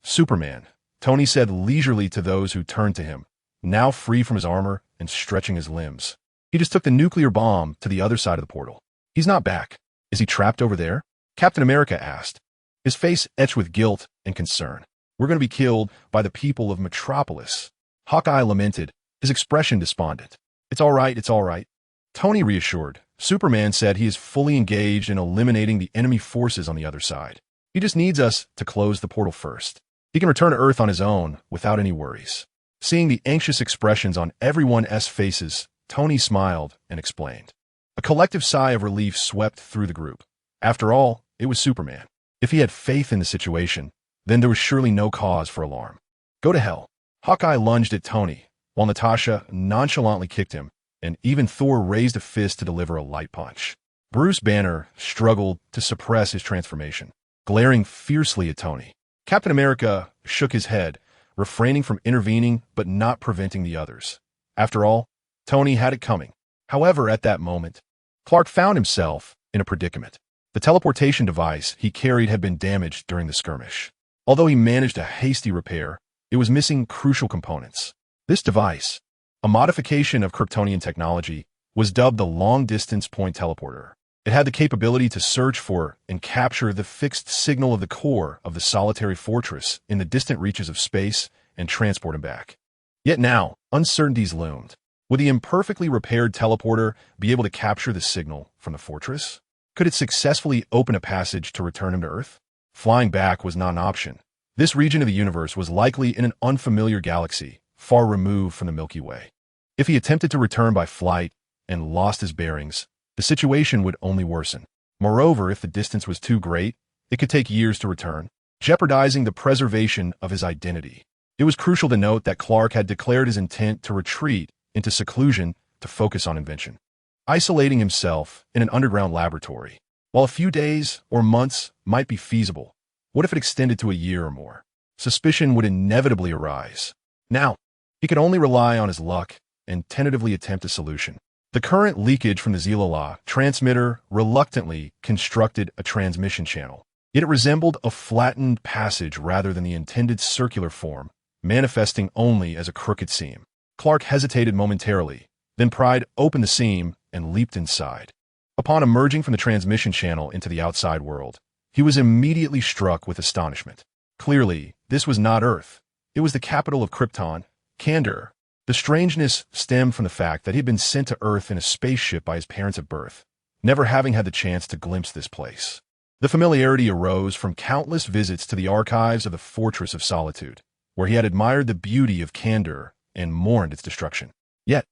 Superman, Tony said leisurely to those who turned to him, now free from his armor and stretching his limbs. He just took the nuclear bomb to the other side of the portal. He's not back. Is he trapped over there? Captain America asked, his face etched with guilt and concern. We're going to be killed by the people of Metropolis. Hawkeye lamented, his expression despondent. It's all right, it's all right. Tony reassured. Superman said he is fully engaged in eliminating the enemy forces on the other side. He just needs us to close the portal first. He can return to Earth on his own without any worries. Seeing the anxious expressions on everyone's faces, Tony smiled and explained. A collective sigh of relief swept through the group. After all, it was Superman. If he had faith in the situation, then there was surely no cause for alarm. Go to hell. Hawkeye lunged at Tony, while Natasha nonchalantly kicked him, and even Thor raised a fist to deliver a light punch. Bruce Banner struggled to suppress his transformation, glaring fiercely at Tony. Captain America shook his head, refraining from intervening but not preventing the others. After all, Tony had it coming. However, at that moment, Clark found himself in a predicament. The teleportation device he carried had been damaged during the skirmish. Although he managed a hasty repair, it was missing crucial components. This device, a modification of Kryptonian technology, was dubbed the long-distance point teleporter. It had the capability to search for and capture the fixed signal of the core of the solitary fortress in the distant reaches of space and transport him back. Yet now, uncertainties loomed. Would the imperfectly repaired teleporter be able to capture the signal from the fortress? Could it successfully open a passage to return him to Earth? Flying back was not an option. This region of the universe was likely in an unfamiliar galaxy, far removed from the Milky Way. If he attempted to return by flight and lost his bearings, the situation would only worsen. Moreover, if the distance was too great, it could take years to return, jeopardizing the preservation of his identity. It was crucial to note that Clark had declared his intent to retreat into seclusion to focus on invention, isolating himself in an underground laboratory. While a few days or months might be feasible, what if it extended to a year or more? Suspicion would inevitably arise. Now, he could only rely on his luck and tentatively attempt a solution. The current leakage from the Zilala transmitter reluctantly constructed a transmission channel. Yet it resembled a flattened passage rather than the intended circular form, manifesting only as a crooked seam. Clark hesitated momentarily, then pried open the seam and leaped inside. Upon emerging from the transmission channel into the outside world, he was immediately struck with astonishment. Clearly, this was not Earth. It was the capital of Krypton, Kandor. The strangeness stemmed from the fact that he had been sent to Earth in a spaceship by his parents at birth, never having had the chance to glimpse this place. The familiarity arose from countless visits to the archives of the Fortress of Solitude, where he had admired the beauty of Kandor and mourned its destruction. Yet,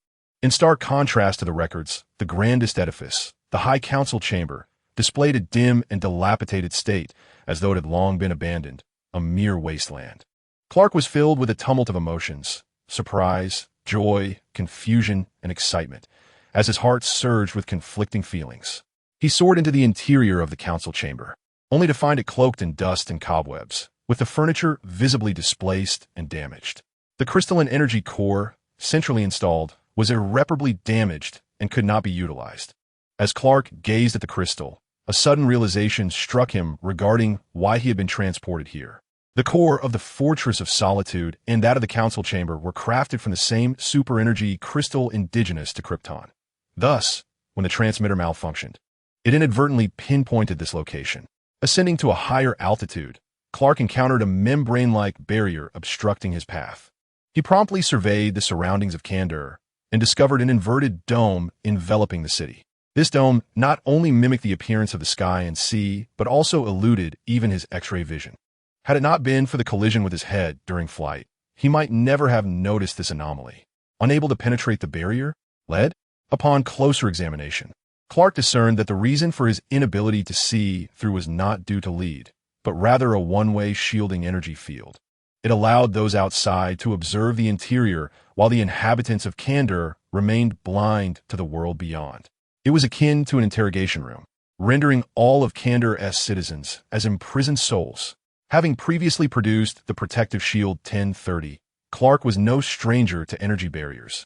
in stark contrast to the records, the grandest edifice, the High Council Chamber, displayed a dim and dilapidated state, as though it had long been abandoned, a mere wasteland. Clark was filled with a tumult of emotions, surprise, joy, confusion, and excitement, as his heart surged with conflicting feelings. He soared into the interior of the council chamber, only to find it cloaked in dust and cobwebs, with the furniture visibly displaced and damaged. The crystalline energy core, centrally installed, was irreparably damaged and could not be utilized. As Clark gazed at the crystal, a sudden realization struck him regarding why he had been transported here. The core of the Fortress of Solitude and that of the council chamber were crafted from the same super-energy crystal indigenous to Krypton. Thus, when the transmitter malfunctioned, it inadvertently pinpointed this location. Ascending to a higher altitude, Clark encountered a membrane-like barrier obstructing his path. He promptly surveyed the surroundings of Kandor and discovered an inverted dome enveloping the city. This dome not only mimicked the appearance of the sky and sea, but also eluded even his X-ray vision. Had it not been for the collision with his head during flight, he might never have noticed this anomaly. Unable to penetrate the barrier, upon closer examination, Clark discerned that the reason for his inability to see through was not due to lead, but rather a one-way shielding energy field. It allowed those outside to observe the interior while the inhabitants of Kandor remained blind to the world beyond. It was akin to an interrogation room, rendering all of Kandor's citizens as imprisoned souls. Having previously produced the protective shield 1030, Clark was no stranger to energy barriers.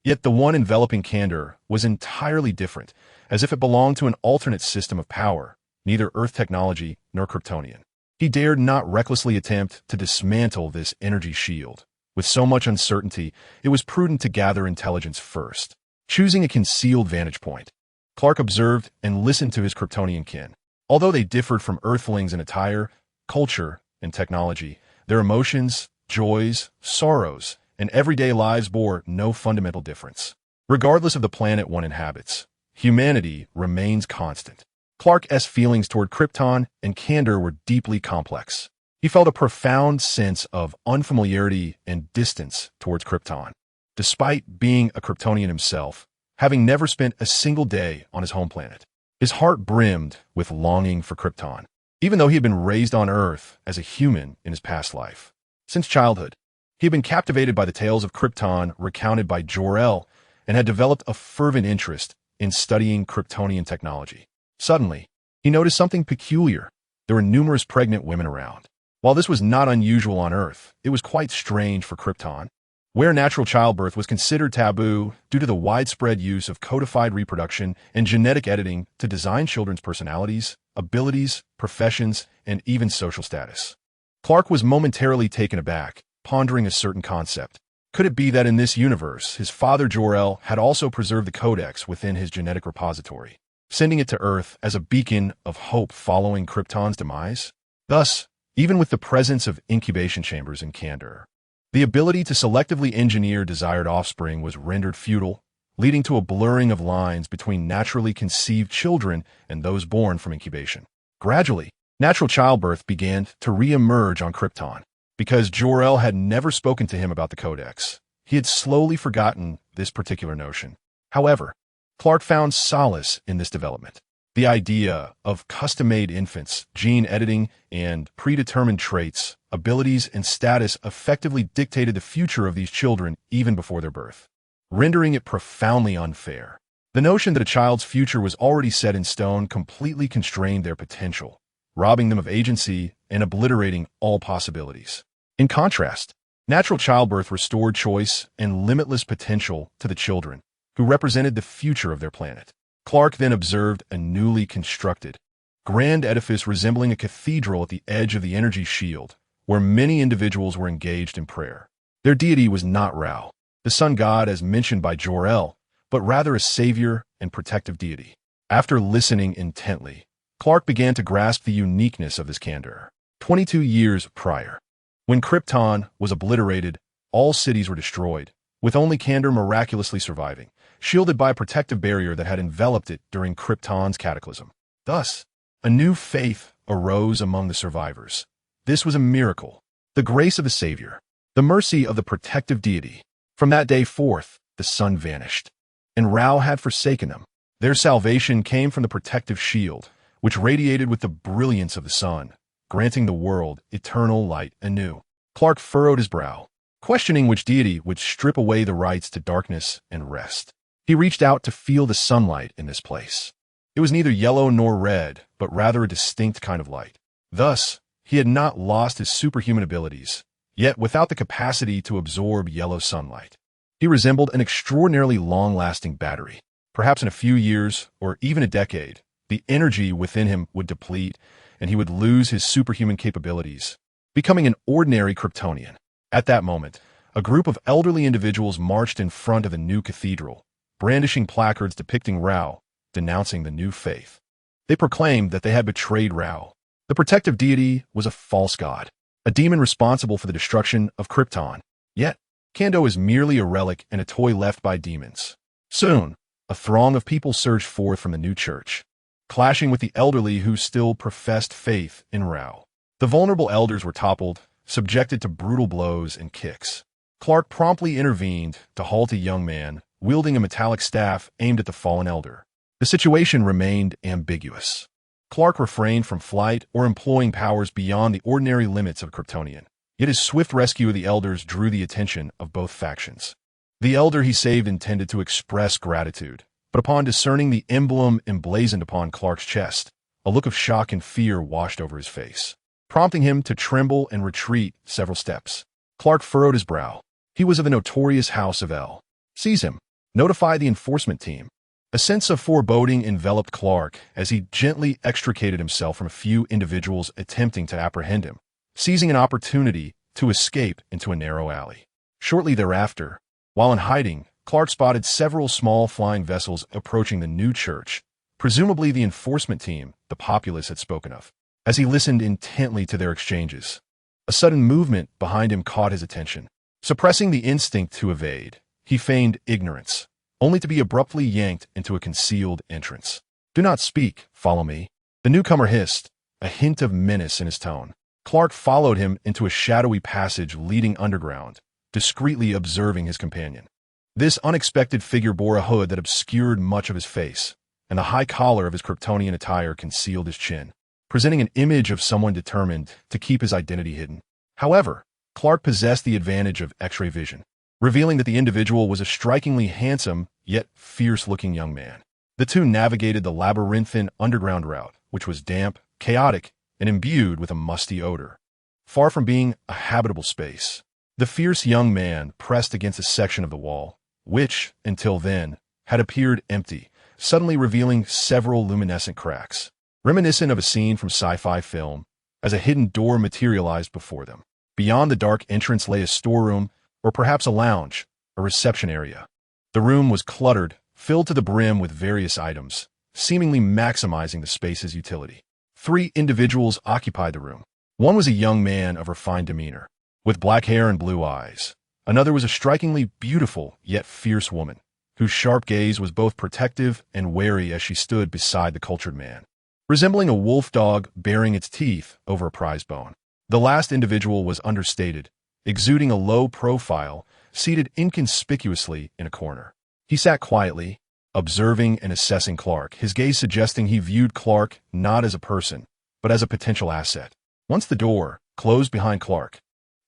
Yet the one enveloping Kandor was entirely different, as if it belonged to an alternate system of power, neither Earth technology nor Kryptonian. He dared not recklessly attempt to dismantle this energy shield. With so much uncertainty, it was prudent to gather intelligence first. Choosing a concealed vantage point, Clark observed and listened to his Kryptonian kin. Although they differed from Earthlings in attire, culture, and technology, their emotions, joys, sorrows, and everyday lives bore no fundamental difference. Regardless of the planet one inhabits, humanity remains constant. Clark's feelings toward Krypton and Kandor were deeply complex. He felt a profound sense of unfamiliarity and distance towards Krypton. Despite being a Kryptonian himself, having never spent a single day on his home planet, his heart brimmed with longing for Krypton, even though he had been raised on Earth as a human in his past life. Since childhood, he had been captivated by the tales of Krypton recounted by Jor-El and had developed a fervent interest in studying Kryptonian technology. Suddenly, he noticed something peculiar. There were numerous pregnant women around. While this was not unusual on Earth, it was quite strange for Krypton, where natural childbirth was considered taboo due to the widespread use of codified reproduction and genetic editing to design children's personalities, abilities, professions, and even social status. Clark was momentarily taken aback, pondering a certain concept. Could it be that in this universe, his father Jor-El had also preserved the codex within his genetic repository, sending it to Earth as a beacon of hope following Krypton's demise? Thus, even with the presence of incubation chambers in Kandor, the ability to selectively engineer desired offspring was rendered futile, leading to a blurring of lines between naturally conceived children and those born from incubation. Gradually, natural childbirth began to re-emerge on Krypton. Because Jor-El had never spoken to him about the Codex, he had slowly forgotten this particular notion. However, Clark found solace in this development. The idea of custom-made infants, gene editing, and predetermined traits, abilities, and status effectively dictated the future of these children even before their birth, rendering it profoundly unfair. The notion that a child's future was already set in stone completely constrained their potential, robbing them of agency and obliterating all possibilities. In contrast, natural childbirth restored choice and limitless potential to the children, who represented the future of their planet. Clark then observed a newly constructed, grand edifice resembling a cathedral at the edge of the energy shield, where many individuals were engaged in prayer. Their deity was not Ra, the sun god as mentioned by Jor-El, but rather a savior and protective deity. After listening intently, Clark began to grasp the uniqueness of this candor. 22 years prior, when Krypton was obliterated, all cities were destroyed, with only Kandor miraculously surviving, shielded by a protective barrier that had enveloped it during Krypton's cataclysm. Thus, a new faith arose among the survivors. This was a miracle, the grace of the Savior, the mercy of the protective deity. From that day forth, the sun vanished, and Ra had forsaken them. Their salvation came from the protective shield, which radiated with the brilliance of the sun, granting the world eternal light anew. Clark furrowed his brow, questioning which deity would strip away the rights to darkness and rest. He reached out to feel the sunlight in this place. It was neither yellow nor red, but rather a distinct kind of light. Thus, he had not lost his superhuman abilities, yet without the capacity to absorb yellow sunlight. He resembled an extraordinarily long-lasting battery. Perhaps in a few years, or even a decade, the energy within him would deplete, and he would lose his superhuman capabilities, becoming an ordinary Kryptonian. At that moment, a group of elderly individuals marched in front of the new cathedral, brandishing placards depicting Ra, denouncing the new faith. They proclaimed that they had betrayed Ra. The protective deity was a false god, a demon responsible for the destruction of Krypton. Yet, Kandor is merely a relic and a toy left by demons. Soon, a throng of people surged forth from the new church, clashing with the elderly who still professed faith in Ra. The vulnerable elders were toppled, subjected to brutal blows and kicks. Clark promptly intervened to halt a young man wielding a metallic staff aimed at the fallen elder. The situation remained ambiguous. Clark refrained from flight or employing powers beyond the ordinary limits of Kryptonian. Yet his swift rescue of the elders drew the attention of both factions. The elder he saved intended to express gratitude, but upon discerning the emblem emblazoned upon Clark's chest, a look of shock and fear washed over his face, prompting him to tremble and retreat several steps. Clark furrowed his brow. He was of the notorious House of El. Seize him. Notify the enforcement team. A sense of foreboding enveloped Clark as he gently extricated himself from a few individuals attempting to apprehend him, seizing an opportunity to escape into a narrow alley. Shortly thereafter, while in hiding, Clark spotted several small flying vessels approaching the new church, presumably the enforcement team the populace had spoken of. As he listened intently to their exchanges, a sudden movement behind him caught his attention. Suppressing the instinct to evade, he feigned ignorance, only to be abruptly yanked into a concealed entrance. "Do not speak, follow me," the newcomer hissed, a hint of menace in his tone. Clark followed him into a shadowy passage leading underground, discreetly observing his companion. This unexpected figure bore a hood that obscured much of his face, and the high collar of his Kryptonian attire concealed his chin, presenting an image of someone determined to keep his identity hidden. However, Clark possessed the advantage of X-ray vision, revealing that the individual was a strikingly handsome, yet fierce-looking young man. The two navigated the labyrinthine underground route, which was damp, chaotic, and imbued with a musty odor. Far from being a habitable space, the fierce young man pressed against a section of the wall, which, until then, had appeared empty, suddenly revealing several luminescent cracks, reminiscent of a scene from sci-fi film, as a hidden door materialized before them. Beyond the dark entrance lay a storeroom, or perhaps a lounge, a reception area. The room was cluttered, filled to the brim with various items, seemingly maximizing the space's utility. 3 individuals occupied the room. One was a young man of refined demeanor, with black hair and blue eyes. Another was a strikingly beautiful yet fierce woman, whose sharp gaze was both protective and wary as she stood beside the cultured man, resembling a wolf dog baring its teeth over a prize bone. The last individual was understated, exuding a low profile, seated inconspicuously in a corner. He sat quietly, observing and assessing Clark, his gaze suggesting he viewed Clark not as a person, but as a potential asset. Once the door closed behind Clark,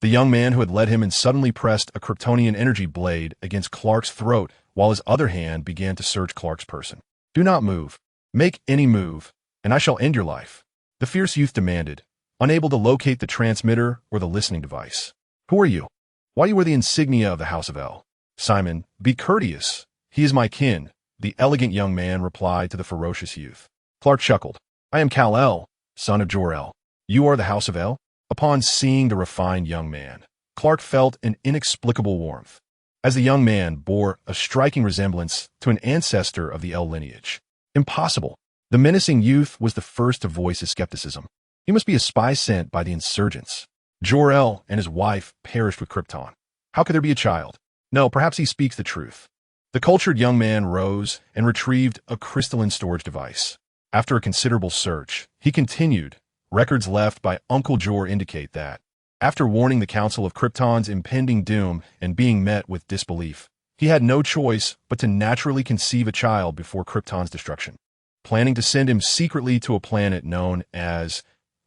the young man who had led him and suddenly pressed a Kryptonian energy blade against Clark's throat while his other hand began to search Clark's person. "Do not move. Make any move, and I shall end your life," the fierce youth demanded, unable to locate the transmitter or the listening device. "Who are you? Why you wear the insignia of the House of L?" "Simon, be courteous. He is my kin," the elegant young man replied to the ferocious youth. Clark chuckled. "I am Kal-El, son of Jor-El. You are the House of L?" Upon seeing the refined young man, Clark felt an inexplicable warmth, as the young man bore a striking resemblance to an ancestor of the L lineage. Impossible. The menacing youth was the first to voice his skepticism. He must be a spy sent by the insurgents. Jor-El and his wife perished with Krypton. How could there be a child? No, perhaps he speaks the truth. The cultured young man rose and retrieved a crystalline storage device. After a considerable search, he continued, "Records left by Uncle Jor indicate that, after warning the Council of Krypton's impending doom and being met with disbelief, he had no choice but to naturally conceive a child before Krypton's destruction, planning to send him secretly to a planet known as,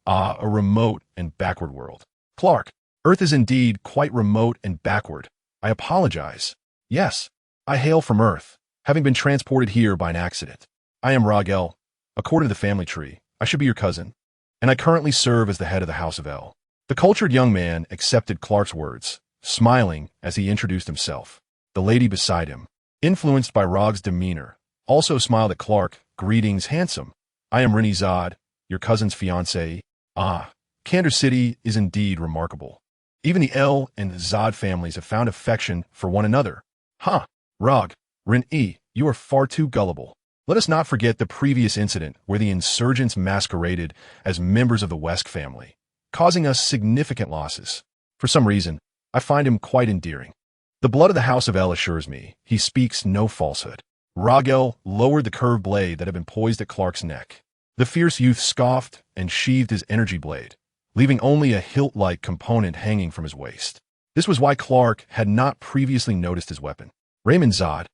a remote and backward world." "Clark, Earth is indeed quite remote and backward. I apologize. Yes, I hail from Earth, having been transported here by an accident. I am Rog-El. According to the family tree, I should be your cousin, and I currently serve as the head of the House of L." The cultured young man accepted Clark's words, smiling as he introduced himself. The lady beside him, influenced by Rog's demeanor, also smiled at Clark. "Greetings, handsome. I am Rennie Zod, your cousin's fiancée. Ah, Kandor City is indeed remarkable. Even the L and Zod families have found affection for one another. Huh, Rog, Rennie, you are far too gullible. Let us not forget the previous incident where the insurgents masqueraded as members of the West family, causing us significant losses. For some reason, I find him quite endearing. The blood of the House of L assures me he speaks no falsehood." Rog-El lowered the curved blade that had been poised at Clark's neck. The fierce youth scoffed and sheathed his energy blade, leaving only a hilt-like component hanging from his waist. This was why Clark had not previously noticed his weapon. "Raymond Zod,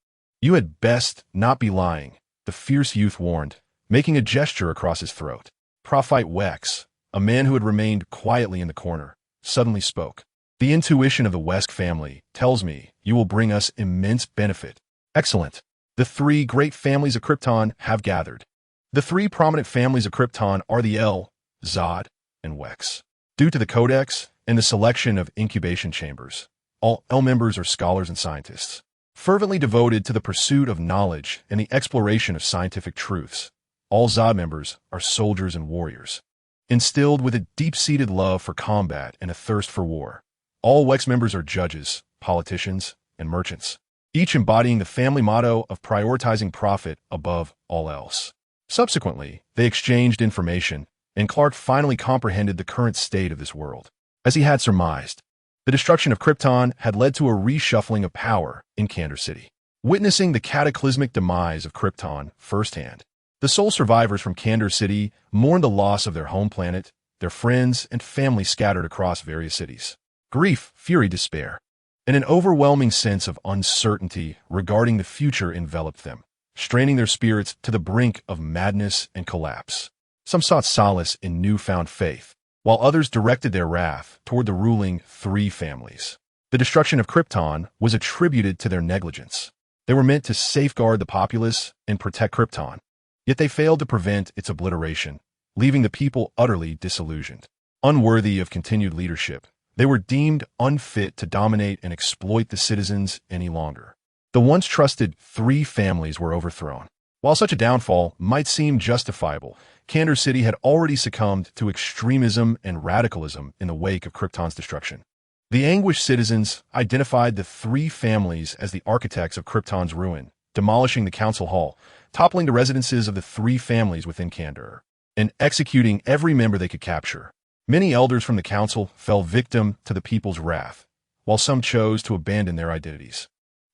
you had best not be lying," the fierce youth warned, making a gesture across his throat. Prophet Wex, a man who had remained quietly in the corner, suddenly spoke. "The intuition of the Wesk family tells me you will bring us immense benefit." "Excellent. The three great families of Krypton have gathered. The three prominent families of Krypton are the L, Zod, and Wex. Due to the Codex and the selection of incubation chambers, all L members are scholars and scientists, fervently devoted to the pursuit of knowledge and the exploration of scientific truths. All Zod members are soldiers and warriors, instilled with a deep-seated love for combat and a thirst for war. All Wex members are judges, politicians, and merchants, each embodying the family motto of prioritizing profit above all else. Subsequently, they exchanged information, and Clark finally comprehended the current state of this world. As he had surmised, the destruction of Krypton had led to a reshuffling of power in Kandor City. Witnessing the cataclysmic demise of Krypton firsthand, the sole survivors from Kandor City mourned the loss of their home planet, their friends and family scattered across various cities. Grief, fury, despair, and an overwhelming sense of uncertainty regarding the future enveloped them, straining their spirits to the brink of madness and collapse. Some sought solace in newfound faith, while others directed their wrath toward the ruling three families. The destruction of Krypton was attributed to their negligence. They were meant to safeguard the populace and protect Krypton, yet they failed to prevent its obliteration, leaving the people utterly disillusioned. Unworthy of continued leadership, they were deemed unfit to dominate and exploit the citizens any longer. The once trusted three families were overthrown. While such a downfall might seem justifiable, Kandor City had already succumbed to extremism and radicalism in the wake of Krypton's destruction. The anguished citizens identified the three families as the architects of Krypton's ruin, demolishing the council hall, toppling the residences of the three families within Kandor, and executing every member they could capture. Many elders from the council fell victim to the people's wrath, while some chose to abandon their identities.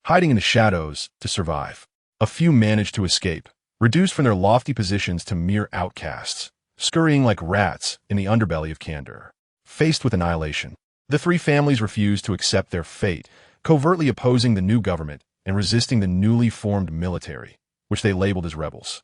hiding in the shadows to survive. A few managed to escape, reduced from their lofty positions to mere outcasts, scurrying like rats in the underbelly of Kandor. Faced with annihilation, the three families refused to accept their fate, covertly opposing the new government and resisting the newly formed military, which they labeled as rebels.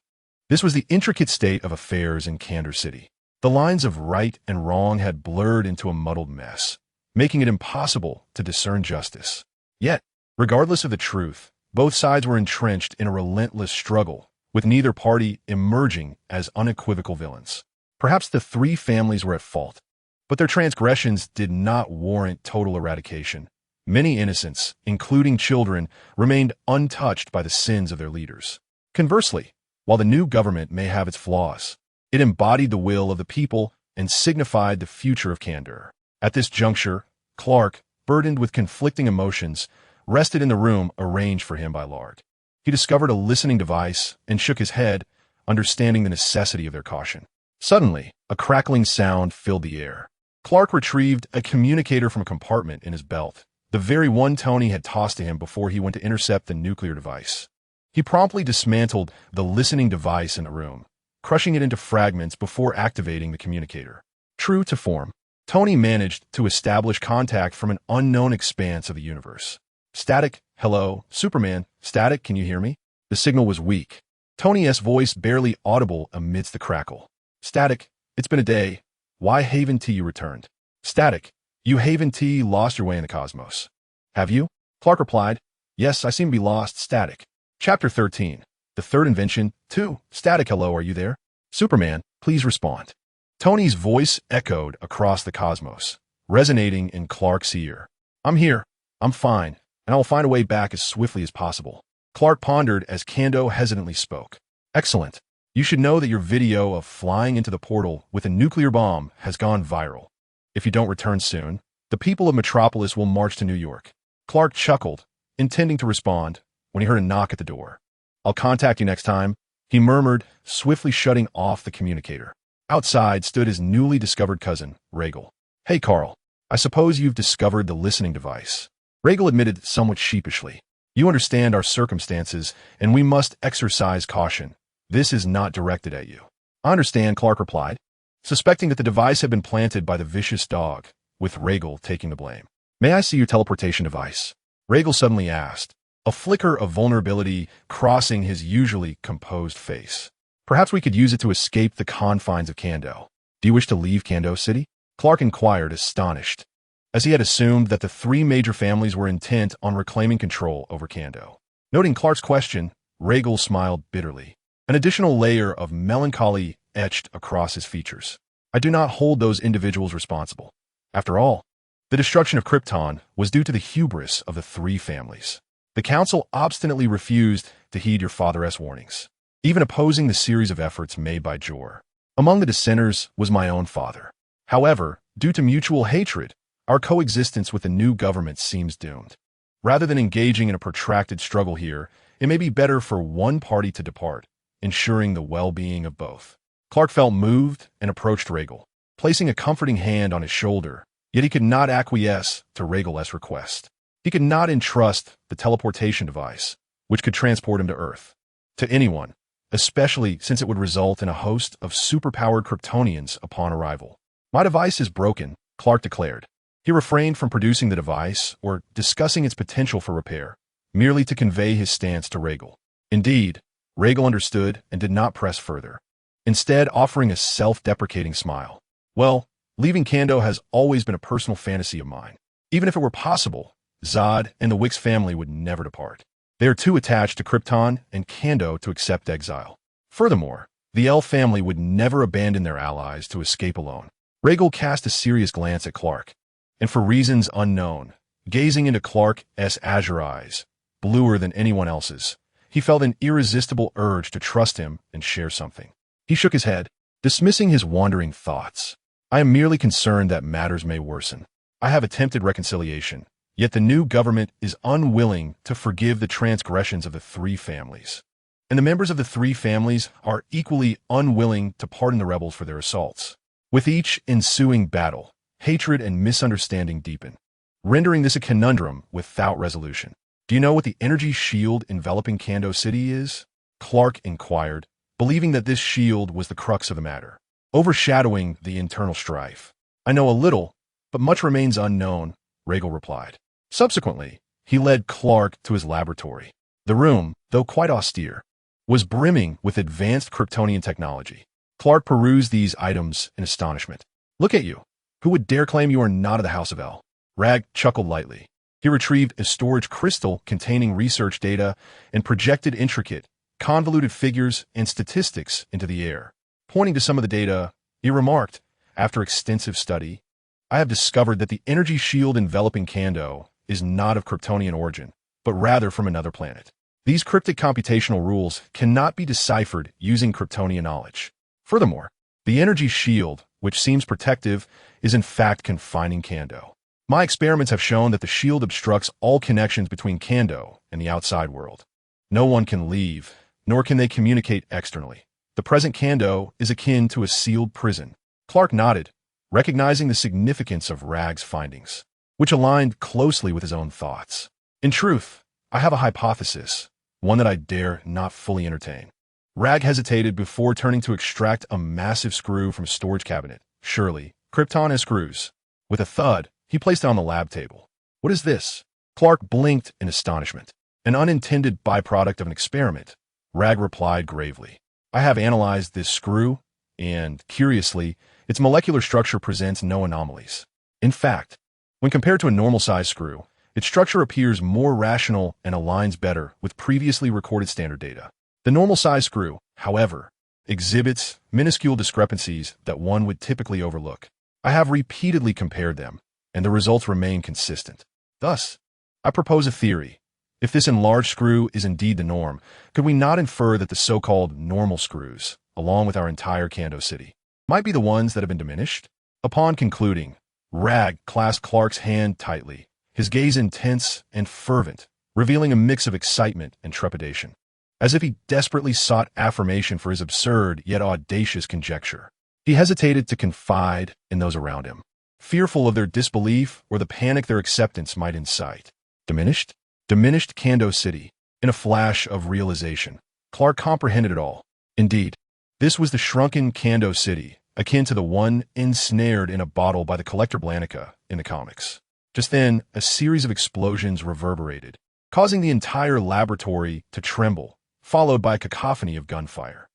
This was the intricate state of affairs in Kandor City. The lines of right and wrong had blurred into a muddled mess, making it impossible to discern justice. Yet, regardless of the truth, both sides were entrenched in a relentless struggle, with neither party emerging as unequivocal villains. Perhaps the three families were at fault, but their transgressions did not warrant total eradication. Many innocents, including children, remained untouched by the sins of their leaders. Conversely, while the new government may have its flaws, it embodied the will of the people and signified the future of Kandor. At this juncture, Clark, burdened with conflicting emotions, rested in the room arranged for him by Lard. He discovered a listening device and shook his head, understanding the necessity of their caution. Suddenly, a crackling sound filled the air. Clark retrieved a communicator from a compartment in his belt, the very one Tony had tossed to him before he went to intercept the nuclear device. He promptly dismantled the listening device in the room, crushing it into fragments before activating the communicator. True to form, Tony managed to establish contact from an unknown expanse of the universe. Static, hello, Superman, Static, can you hear me? The signal was weak, Tony's voice barely audible amidst the crackle. Static, it's been a day. Why Haven T you returned? Static, you Haven T lost your way in the cosmos. Have you? Clark replied, yes, I seem to be lost, Static. Chapter 13. The third invention, 2. Static, hello, are you there? Superman, please respond. Tony's voice echoed across the cosmos, resonating in Clark's ear. I'm here. I'm fine, and I will find a way back as swiftly as possible. Clark pondered as Kandor hesitantly spoke. Excellent. You should know that your video of flying into the portal with a nuclear bomb has gone viral. If you don't return soon, the people of Metropolis will march to New York. Clark chuckled, intending to respond, when he heard a knock at the door. I'll contact you next time, he murmured, swiftly shutting off the communicator. Outside stood his newly discovered cousin, Regal. Hey, Carl. I suppose you've discovered the listening device. Regal admitted somewhat sheepishly. You understand our circumstances, and we must exercise caution. This is not directed at you. I understand, Clark replied, suspecting that the device had been planted by the vicious dog, with Regal taking the blame. May I see your teleportation device? Regal suddenly asked, a flicker of vulnerability crossing his usually composed face. Perhaps we could use it to escape the confines of Kandor. Do you wish to leave Kandor City? Clark inquired, astonished, as he had assumed that the three major families were intent on reclaiming control over Kandor. Noting Clark's question, Regal smiled bitterly, an additional layer of melancholy etched across his features. I do not hold those individuals responsible. After all, the destruction of Krypton was due to the hubris of the three families. The council obstinately refused to heed your father's warnings, even opposing the series of efforts made by Jor. Among the dissenters was my own father. However, due to mutual hatred, our coexistence with the new government seems doomed. Rather than engaging in a protracted struggle here, it may be better for one party to depart, ensuring the well-being of both. Clark felt moved and approached Regal, placing a comforting hand on his shoulder, yet he could not acquiesce to Regal's request. He could not entrust the teleportation device, which could transport him to Earth, to anyone, especially since it would result in a host of superpowered Kryptonians upon arrival. My device is broken, Clark declared. He refrained from producing the device or discussing its potential for repair, merely to convey his stance to Regal. Indeed, Regal understood and did not press further, instead offering a self-deprecating smile. Well, leaving Kandor has always been a personal fantasy of mine. Even if it were possible, Zod and the Wicks family would never depart. They are too attached to Krypton and Kandor to accept exile. Furthermore, the L family would never abandon their allies to escape alone. Regal cast a serious glance at Clark, and for reasons unknown, gazing into Clark's azure eyes, bluer than anyone else's, he felt an irresistible urge to trust him and share something. He shook his head, dismissing his wandering thoughts. I am merely concerned that matters may worsen. I have attempted reconciliation, yet the new government is unwilling to forgive the transgressions of the three families. And the members of the three families are equally unwilling to pardon the rebels for their assaults. With each ensuing battle, hatred and misunderstanding deepen, rendering this a conundrum without resolution. Do you know what the energy shield enveloping Kando City is? Clark inquired, believing that this shield was the crux of the matter, overshadowing the internal strife. I know a little, but much remains unknown, Regal replied. Subsequently, he led Clark to his laboratory. The room, though quite austere, was brimming with advanced Kryptonian technology. Clark perused these items in astonishment. Look at you. Who would dare claim you are not of the House of L? Rag chuckled lightly. He retrieved a storage crystal containing research data and projected intricate, convoluted figures and statistics into the air. Pointing to some of the data, he remarked, after extensive study, I have discovered that the energy shield enveloping Kando is not of Kryptonian origin, but rather from another planet. These cryptic computational rules cannot be deciphered using Kryptonian knowledge. Furthermore, the energy shield, which seems protective, is in fact confining Kando. My experiments have shown that the shield obstructs all connections between Kando and the outside world. No one can leave, nor can they communicate externally. The present Kando is akin to a sealed prison. Clark nodded, recognizing the significance of Rag's findings, which aligned closely with his own thoughts. In truth, I have a hypothesis, one that I dare not fully entertain. Rag hesitated before turning to extract a massive screw from a storage cabinet. Surely, Krypton has screws. With a thud, he placed it on the lab table. What is this? Clark blinked in astonishment. An unintended byproduct of an experiment, Rag replied gravely. I have analyzed this screw, and, curiously, its molecular structure presents no anomalies. In fact, when compared to a normal-sized screw, its structure appears more rational and aligns better with previously recorded standard data. The normal-sized screw, however, exhibits minuscule discrepancies that one would typically overlook. I have repeatedly compared them, and the results remain consistent. Thus, I propose a theory. If this enlarged screw is indeed the norm, could we not infer that the so-called normal screws, along with our entire Kando City, might be the ones that have been diminished? Upon concluding, Rag clasped Clark's hand tightly, his gaze intense and fervent, revealing a mix of excitement and trepidation, as if he desperately sought affirmation for his absurd yet audacious conjecture. He hesitated to confide in those around him, fearful of their disbelief or the panic their acceptance might incite. Diminished? Diminished Kando City. In a flash of realization, Clark comprehended it all. Indeed, this was the shrunken Kando City, akin to the one ensnared in a bottle by the collector Blanica in the comics. Just then, a series of explosions reverberated, causing the entire laboratory to tremble, followed by a cacophony of gunfire.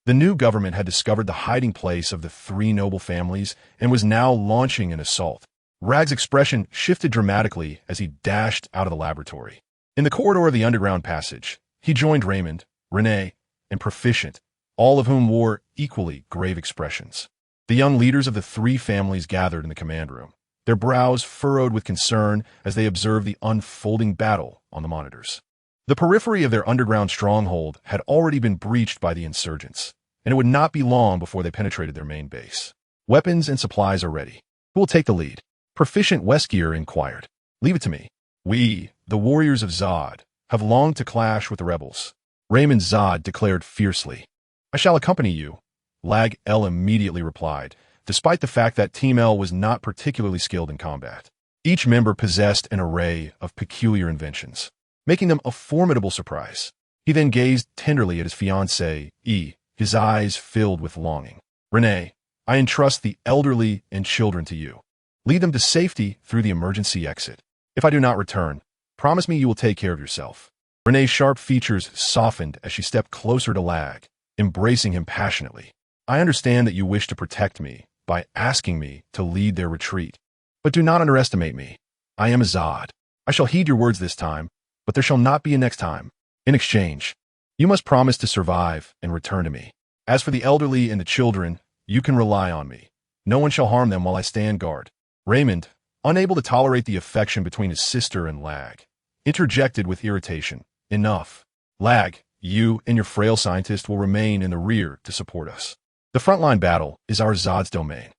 The new government had discovered the hiding place of the three noble families and was now launching an assault. Rag's expression shifted dramatically as he dashed out of the laboratory. In the corridor of the underground passage, he joined Raymond, Renee, and Proficient, all of whom wore equally grave expressions. The young leaders of the three families gathered in the command room, their brows furrowed with concern as they observed the unfolding battle on the monitors. The periphery of their underground stronghold had already been breached by the insurgents, and it would not be long before they penetrated their main base. Weapons and supplies are ready. Who will take the lead? Proficient Weskier inquired. Leave it to me. We, the warriors of Zod, have longed to clash with the rebels. Raymond Zod declared fiercely. I shall accompany you. Lag L immediately replied, despite the fact that Team L was not particularly skilled in combat. Each member possessed an array of peculiar inventions, making them a formidable surprise. He then gazed tenderly at his fiancée, E, his eyes filled with longing. Renee, I entrust the elderly and children to you. Lead them to safety through the emergency exit. If I do not return, promise me you will take care of yourself. Renee's sharp features softened as she stepped closer to Lag, embracing him passionately. I understand that you wish to protect me by asking me to lead their retreat, but do not underestimate me. I am a Zod. I shall heed your words this time, but there shall not be a next time. In exchange, you must promise to survive and return to me. As for the elderly and the children, you can rely on me. No one shall harm them while I stand guard. Raymond, unable to tolerate the affection between his sister and Lag, interjected with irritation. Enough. Lag, you and your frail scientist will remain in the rear to support us. The frontline battle is our Zod's domain.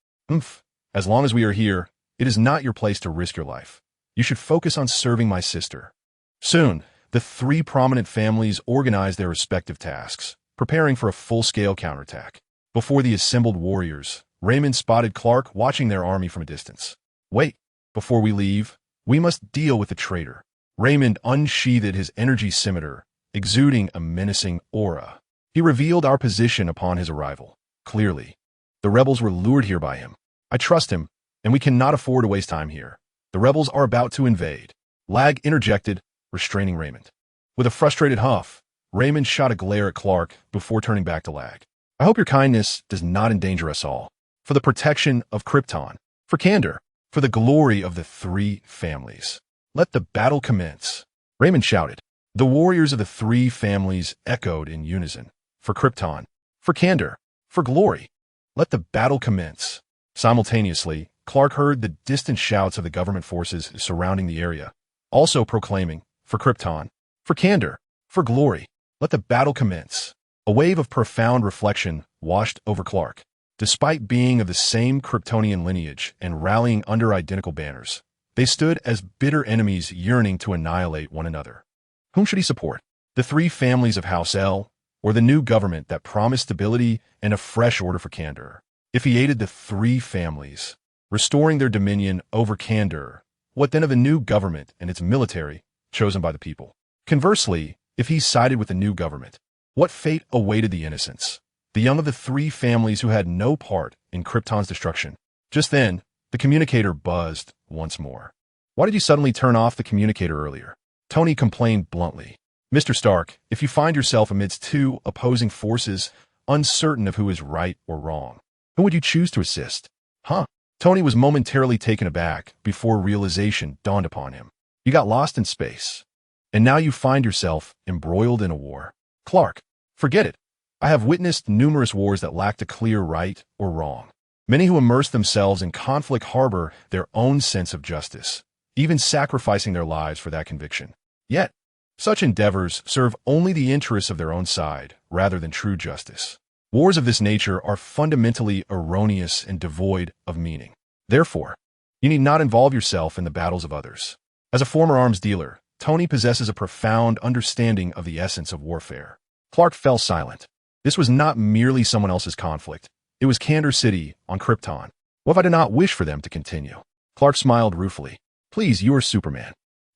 As long as we are here, it is not your place to risk your life. You should focus on serving my sister. Soon, the three prominent families organized their respective tasks, preparing for a full-scale counterattack. Before the assembled warriors, Raymond spotted Clark watching their army from a distance. Wait, before we leave, we must deal with the traitor. Raymond unsheathed his energy scimitar, exuding a menacing aura. He revealed our position upon his arrival. Clearly, the rebels were lured here by him. I trust him, and we cannot afford to waste time here. The rebels are about to invade. Lag interjected, restraining Raymond. With a frustrated huff, Raymond shot a glare at Clark before turning back to Lag. I hope your kindness does not endanger us all. For the protection of Krypton, for candor, for the glory of the three families. Let the battle commence. Raymond shouted. The warriors of the three families echoed in unison. For Krypton, for candor, for glory. Let the battle commence. Simultaneously, Clark heard the distant shouts of the government forces surrounding the area, also proclaiming, for Krypton, for candor, for glory. Let the battle commence. A wave of profound reflection washed over Clark. Despite being of the same Kryptonian lineage and rallying under identical banners, they stood as bitter enemies yearning to annihilate one another. Whom should he support? The three families of House L, or the new government that promised stability and a fresh order for candor? If he aided the three families, restoring their dominion over candor, what then of the new government and its military, chosen by the people? Conversely, if he sided with the new government, what fate awaited the innocents, the young of the three families who had no part in Krypton's destruction? Just then, the communicator buzzed once more. Why did you suddenly turn off the communicator earlier? Tony complained bluntly. Mr. Stark, if you find yourself amidst two opposing forces, uncertain of who is right or wrong, who would you choose to assist? Huh? Tony was momentarily taken aback before realization dawned upon him. You got lost in space, and now you find yourself embroiled in a war. Clark, forget it. I have witnessed numerous wars that lacked a clear right or wrong. Many who immerse themselves in conflict harbor their own sense of justice, even sacrificing their lives for that conviction. Yet, such endeavors serve only the interests of their own side, rather than true justice. Wars of this nature are fundamentally erroneous and devoid of meaning. Therefore, you need not involve yourself in the battles of others. As a former arms dealer, Tony possesses a profound understanding of the essence of warfare. Clark fell silent. This was not merely someone else's conflict. It was Candor City on Krypton. What if I did not wish for them to continue? Clark smiled ruefully. Please, you are Superman.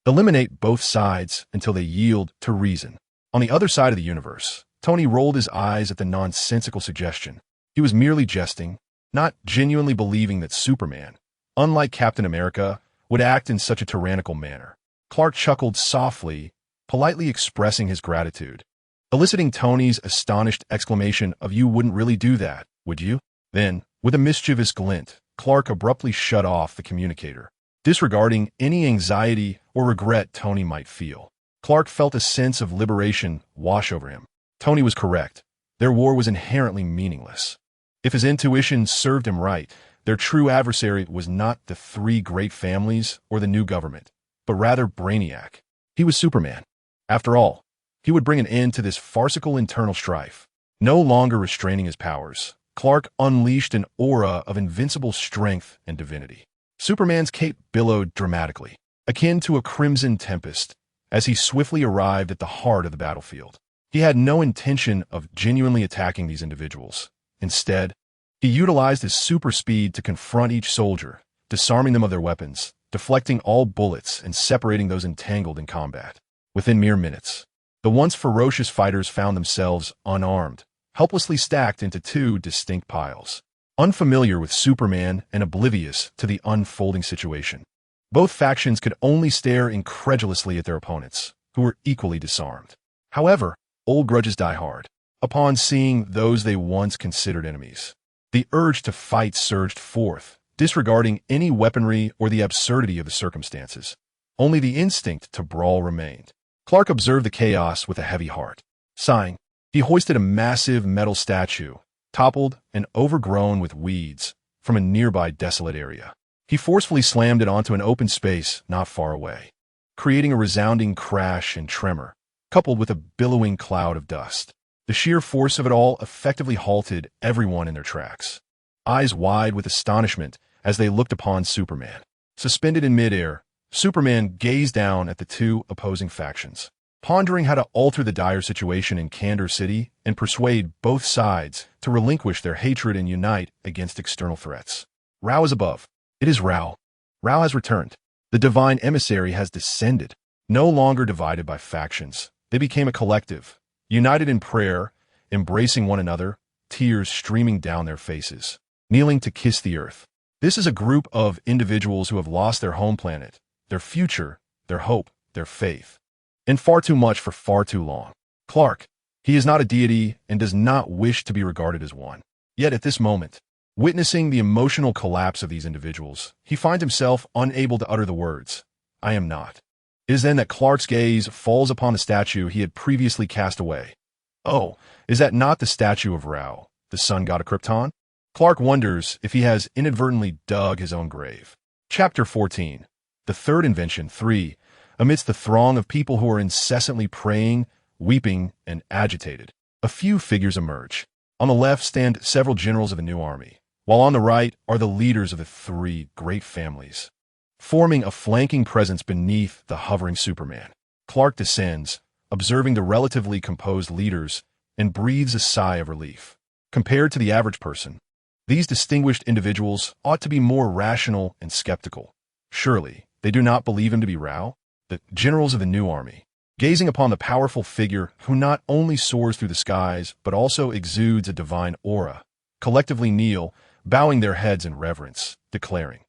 Eliminate both sides until they yield to reason. On the other side of the universe, Tony rolled his eyes at the nonsensical suggestion. He was merely jesting, not genuinely believing that Superman, unlike Captain America, would act in such a tyrannical manner. Clark chuckled softly, politely expressing his gratitude, eliciting Tony's astonished exclamation of "You wouldn't really do that, would you?" Then, with a mischievous glint, Clark abruptly shut off the communicator, disregarding any anxiety or regret Tony might feel. Clark felt a sense of liberation wash over him. Tony was correct. Their war was inherently meaningless. If his intuition served him right, their true adversary was not the three great families or the new government, but rather Brainiac. He was Superman. After all, he would bring an end to this farcical internal strife. No longer restraining his powers, Clark unleashed an aura of invincible strength and divinity. Superman's cape billowed dramatically, akin to a crimson tempest, as he swiftly arrived at the heart of the battlefield. He had no intention of genuinely attacking these individuals. Instead, he utilized his super speed to confront each soldier, disarming them of their weapons, deflecting all bullets, and separating those entangled in combat. Within mere minutes, the once ferocious fighters found themselves unarmed, helplessly stacked into two distinct piles, unfamiliar with Superman and oblivious to the unfolding situation. Both factions could only stare incredulously at their opponents, who were equally disarmed. However, old grudges die hard. Upon seeing those they once considered enemies, the urge to fight surged forth, disregarding any weaponry or the absurdity of the circumstances. Only the instinct to brawl remained. Clark observed the chaos with a heavy heart. Sighing, he hoisted a massive metal statue, toppled and overgrown with weeds, from a nearby desolate area. He forcefully slammed it onto an open space not far away, creating a resounding crash and tremor, coupled with a billowing cloud of dust. The sheer force of it all effectively halted everyone in their tracks, eyes wide with astonishment as they looked upon Superman. Suspended in midair, Superman gazed down at the two opposing factions, pondering how to alter the dire situation in Candor City and persuade both sides to relinquish their hatred and unite against external threats. Rao is above. It is Rao. Rao has returned. The divine emissary has descended. No longer divided by factions, they became a collective, united in prayer, embracing one another, tears streaming down their faces, kneeling to kiss the earth. This is a group of individuals who have lost their home planet, their future, their hope, their faith, and far too much for far too long. Clark, he is not a deity and does not wish to be regarded as one. Yet at this moment, witnessing the emotional collapse of these individuals, he finds himself unable to utter the words, "I am not." It is then that Clark's gaze falls upon the statue he had previously cast away. Oh, is that not the statue of Ra, the sun god of Krypton? Clark wonders if he has inadvertently dug his own grave. Chapter 14. The third invention, 3. Amidst the throng of people who are incessantly praying, weeping, and agitated, a few figures emerge. On the left stand several generals of the new army, while on the right are the leaders of the 3 great families, forming a flanking presence beneath the hovering Superman. Clark descends, observing the relatively composed leaders, and breathes a sigh of relief. Compared to the average person, these distinguished individuals ought to be more rational and skeptical. Surely, they do not believe him to be Ra, the generals of the new army, gazing upon the powerful figure who not only soars through the skies, but also exudes a divine aura, collectively kneel, bowing their heads in reverence, declaring,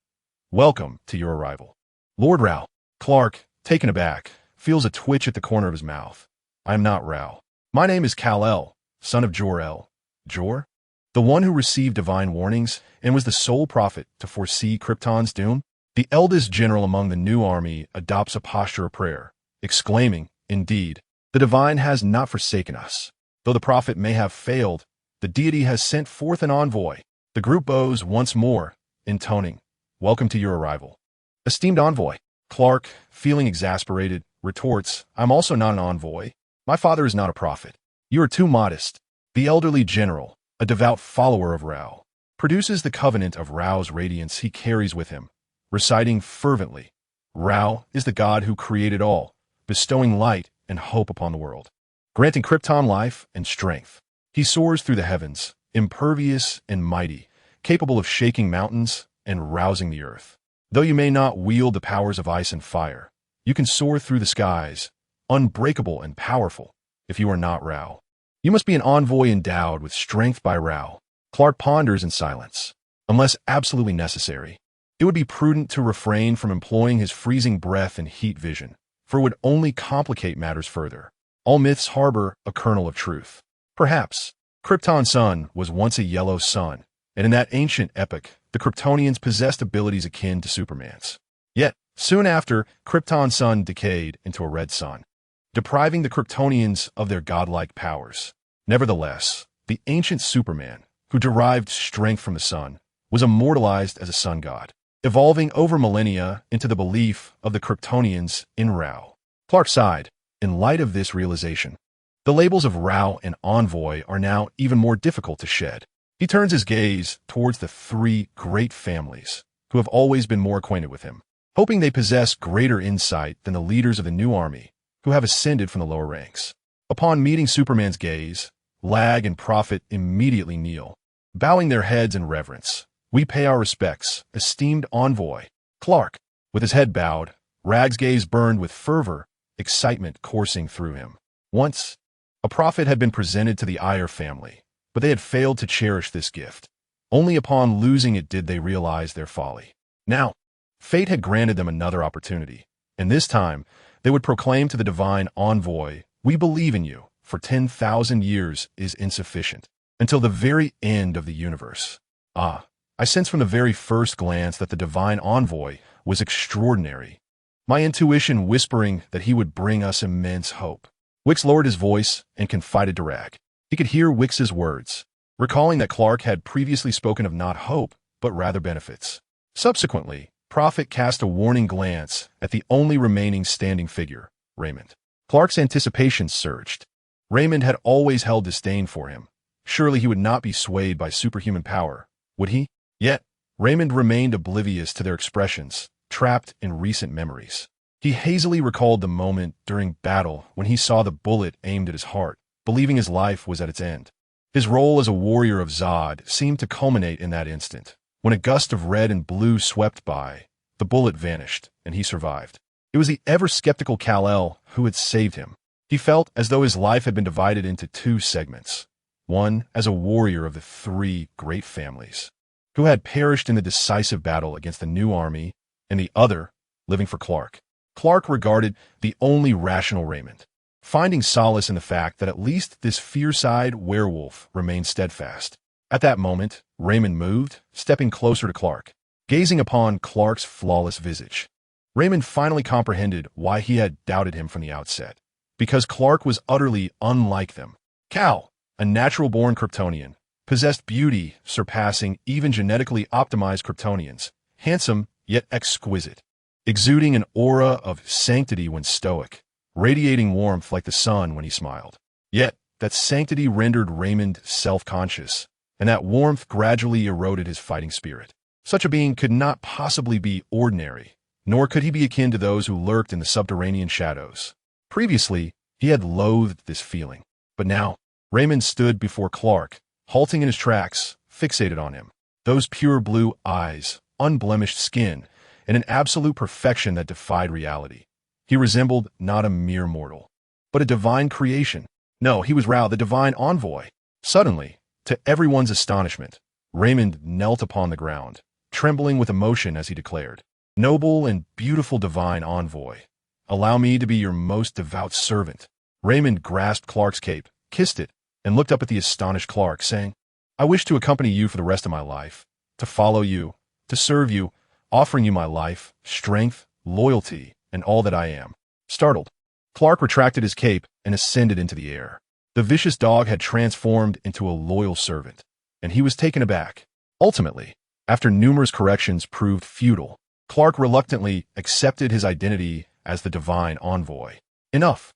"Welcome to your arrival, Lord Ra." Clark, taken aback, feels a twitch at the corner of his mouth. "I am not Ra. My name is Kal-El, son of Jor-El." Jor? The one who received divine warnings and was the sole prophet to foresee Krypton's doom? The eldest general among the new army adopts a posture of prayer, exclaiming, "Indeed, the divine has not forsaken us. Though the prophet may have failed, the deity has sent forth an envoy." The group bows once more, intoning, "Welcome to your arrival, esteemed envoy." Clark, feeling exasperated, retorts, "I'm also not an envoy. My father is not a prophet. You are too modest." The elderly general, a devout follower of Ra, produces the covenant of Ra's radiance he carries with him, reciting fervently, "Ra is the God who created all, bestowing light and hope upon the world, granting Krypton life and strength. He soars through the heavens, impervious and mighty, capable of shaking mountains and rousing the earth. Though you may not wield the powers of ice and fire, you can soar through the skies, unbreakable and powerful. If you are not Ra, you must be an envoy endowed with strength by Ra." Clark ponders in silence. Unless absolutely necessary, it would be prudent to refrain from employing his freezing breath and heat vision, for it would only complicate matters further. All myths harbor a kernel of truth. Perhaps Krypton's sun was once a yellow sun, and in that ancient epoch, the Kryptonians possessed abilities akin to Superman's. Yet, soon after, Krypton's sun decayed into a red sun, depriving the Kryptonians of their godlike powers. Nevertheless, the ancient Superman, who derived strength from the sun, was immortalized as a sun god, evolving over millennia into the belief of the Kryptonians in Ra. Clark sighed. In light of this realization, the labels of Ra and envoy are now even more difficult to shed. He turns his gaze towards the 3 great families, who have always been more acquainted with him, hoping they possess greater insight than the leaders of the new army, who have ascended from the lower ranks. Upon meeting Superman's gaze, Lag and Prophet immediately kneel, bowing their heads in reverence. "We pay our respects, esteemed envoy." Clark, with his head bowed, Rag's gaze burned with fervor, excitement coursing through him. Once, a prophet had been presented to the Iyer family, but they had failed to cherish this gift. Only upon losing it did they realize their folly. Now, fate had granted them another opportunity, and this time, they would proclaim to the divine envoy, "We believe in you, for 10,000 years is insufficient, until the very end of the universe." Ah, I sensed from the very first glance that the divine envoy was extraordinary, my intuition whispering that he would bring us immense hope. Wix lowered his voice and confided to Rag. He could hear Wix's words, recalling that Clark had previously spoken of not hope, but rather benefits. Subsequently, Prophet cast a warning glance at the only remaining standing figure, Raymond. Clark's anticipation surged. Raymond had always held disdain for him. Surely he would not be swayed by superhuman power, would he? Yet, Raymond remained oblivious to their expressions, trapped in recent memories. He hazily recalled the moment during battle when he saw the bullet aimed at his heart, believing his life was at its end. His role as a warrior of Zod seemed to culminate in that instant. When a gust of red and blue swept by, the bullet vanished, and he survived. It was the ever-skeptical Kal-El who had saved him. He felt as though his life had been divided into two segments. One as a warrior of the three great families, who had perished in the decisive battle against the new army, and the other living for Clark. Clark regarded the only rational Raymond, finding solace in the fact that at least this fierce-eyed werewolf remained steadfast. At that moment, Raymond moved, stepping closer to Clark, gazing upon Clark's flawless visage. Raymond finally comprehended why he had doubted him from the outset. Because Clark was utterly unlike them. Kal, a natural-born Kryptonian, possessed beauty surpassing even genetically optimized Kryptonians, handsome yet exquisite, exuding an aura of sanctity when stoic, radiating warmth like the sun when he smiled. Yet, that sanctity rendered Raymond self-conscious, and that warmth gradually eroded his fighting spirit. Such a being could not possibly be ordinary, nor could he be akin to those who lurked in the subterranean shadows. Previously, he had loathed this feeling, but now, Raymond stood before Clark, halting in his tracks, fixated on him. Those pure blue eyes, unblemished skin, and an absolute perfection that defied reality. He resembled not a mere mortal, but a divine creation. No, he was Rao, the divine envoy. Suddenly, to everyone's astonishment, Raymond knelt upon the ground, trembling with emotion as he declared, "Noble and beautiful divine envoy, allow me to be your most devout servant." Raymond grasped Clark's cape, kissed it, and looked up at the astonished Clark, saying, "I wish to accompany you for the rest of my life, to follow you, to serve you, offering you my life, strength, loyalty, and all that I am." Startled, Clark retracted his cape and ascended into the air. The vicious dog had transformed into a loyal servant, and he was taken aback. Ultimately, after numerous corrections proved futile, Clark reluctantly accepted his identity as the divine envoy. Enough.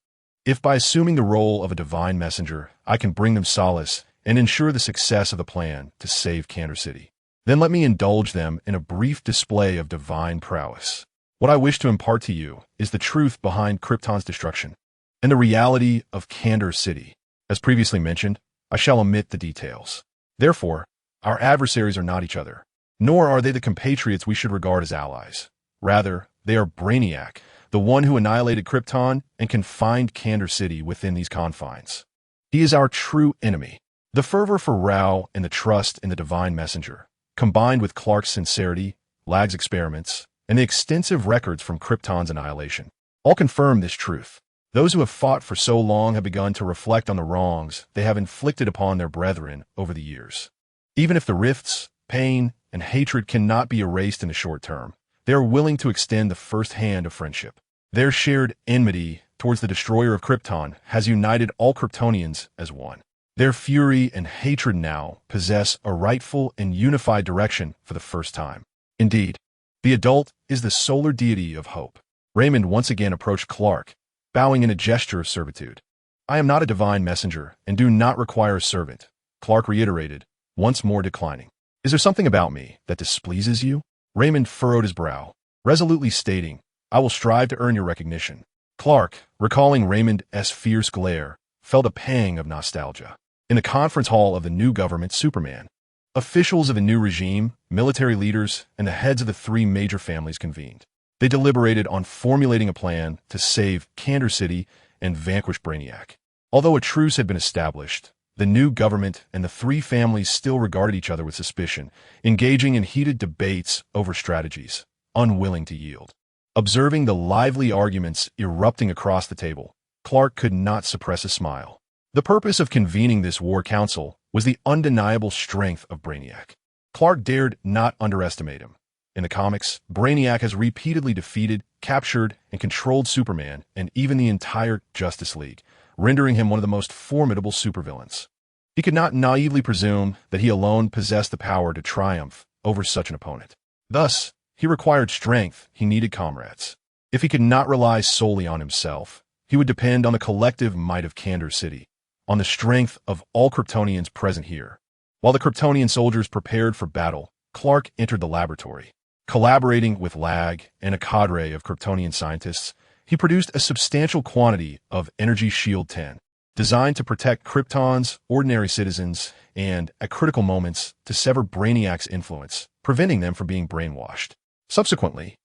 If by assuming the role of a divine messenger, I can bring them solace and ensure the success of the plan to save Kansas City, then let me indulge them in a brief display of divine prowess. What I wish to impart to you is the truth behind Krypton's destruction and the reality of Kansas City. As previously mentioned, I shall omit the details. Therefore, our adversaries are not each other, nor are they the compatriots we should regard as allies. Rather, they are Brainiac, the one who annihilated Krypton and confined Kansas City within these confines. He is our true enemy. The fervor for Rao and the trust in the divine messenger, combined with Clark's sincerity, Lag's experiments, and the extensive records from Krypton's annihilation, all confirm this truth. Those who have fought for so long have begun to reflect on the wrongs they have inflicted upon their brethren over the years. Even if the rifts, pain, and hatred cannot be erased in the short term, they are willing to extend the first hand of friendship. Their shared enmity towards the destroyer of Krypton has united all Kryptonians as one. Their fury and hatred now possess a rightful and unified direction for the first time. Indeed, the adult is the solar deity of hope. Raymond once again approached Clark, bowing in a gesture of servitude. "I am not a divine messenger and do not require a servant," Clark reiterated, once more declining. "Is there something about me that displeases you?" Raymond furrowed his brow, resolutely stating, "I will strive to earn your recognition." Clark, recalling Raymond's fierce glare, felt a pang of nostalgia. In the conference hall of the new government Superman, officials of the new regime, military leaders, and the heads of the three major families convened. They deliberated on formulating a plan to save Kansas City and vanquish Brainiac. Although a truce had been established, the new government and the three families still regarded each other with suspicion, engaging in heated debates over strategies, unwilling to yield. Observing the lively arguments erupting across the table, Clark could not suppress a smile. The purpose of convening this war council was the undeniable strength of Brainiac. Clark dared not underestimate him. In the comics, Brainiac has repeatedly defeated, captured, and controlled Superman and even the entire Justice League, rendering him one of the most formidable supervillains. He could not naively presume that he alone possessed the power to triumph over such an opponent. Thus, he required strength, he needed comrades. If he could not rely solely on himself, he would depend on the collective might of Kansas City, on the strength of all Kryptonians present here. While the Kryptonian soldiers prepared for battle, Clark entered the laboratory. Collaborating with Lag and a cadre of Kryptonian scientists, he produced a substantial quantity of Energy Shield 10, designed to protect Krypton's ordinary citizens and, at critical moments, to sever Brainiac's influence, preventing them from being brainwashed. Subsequently,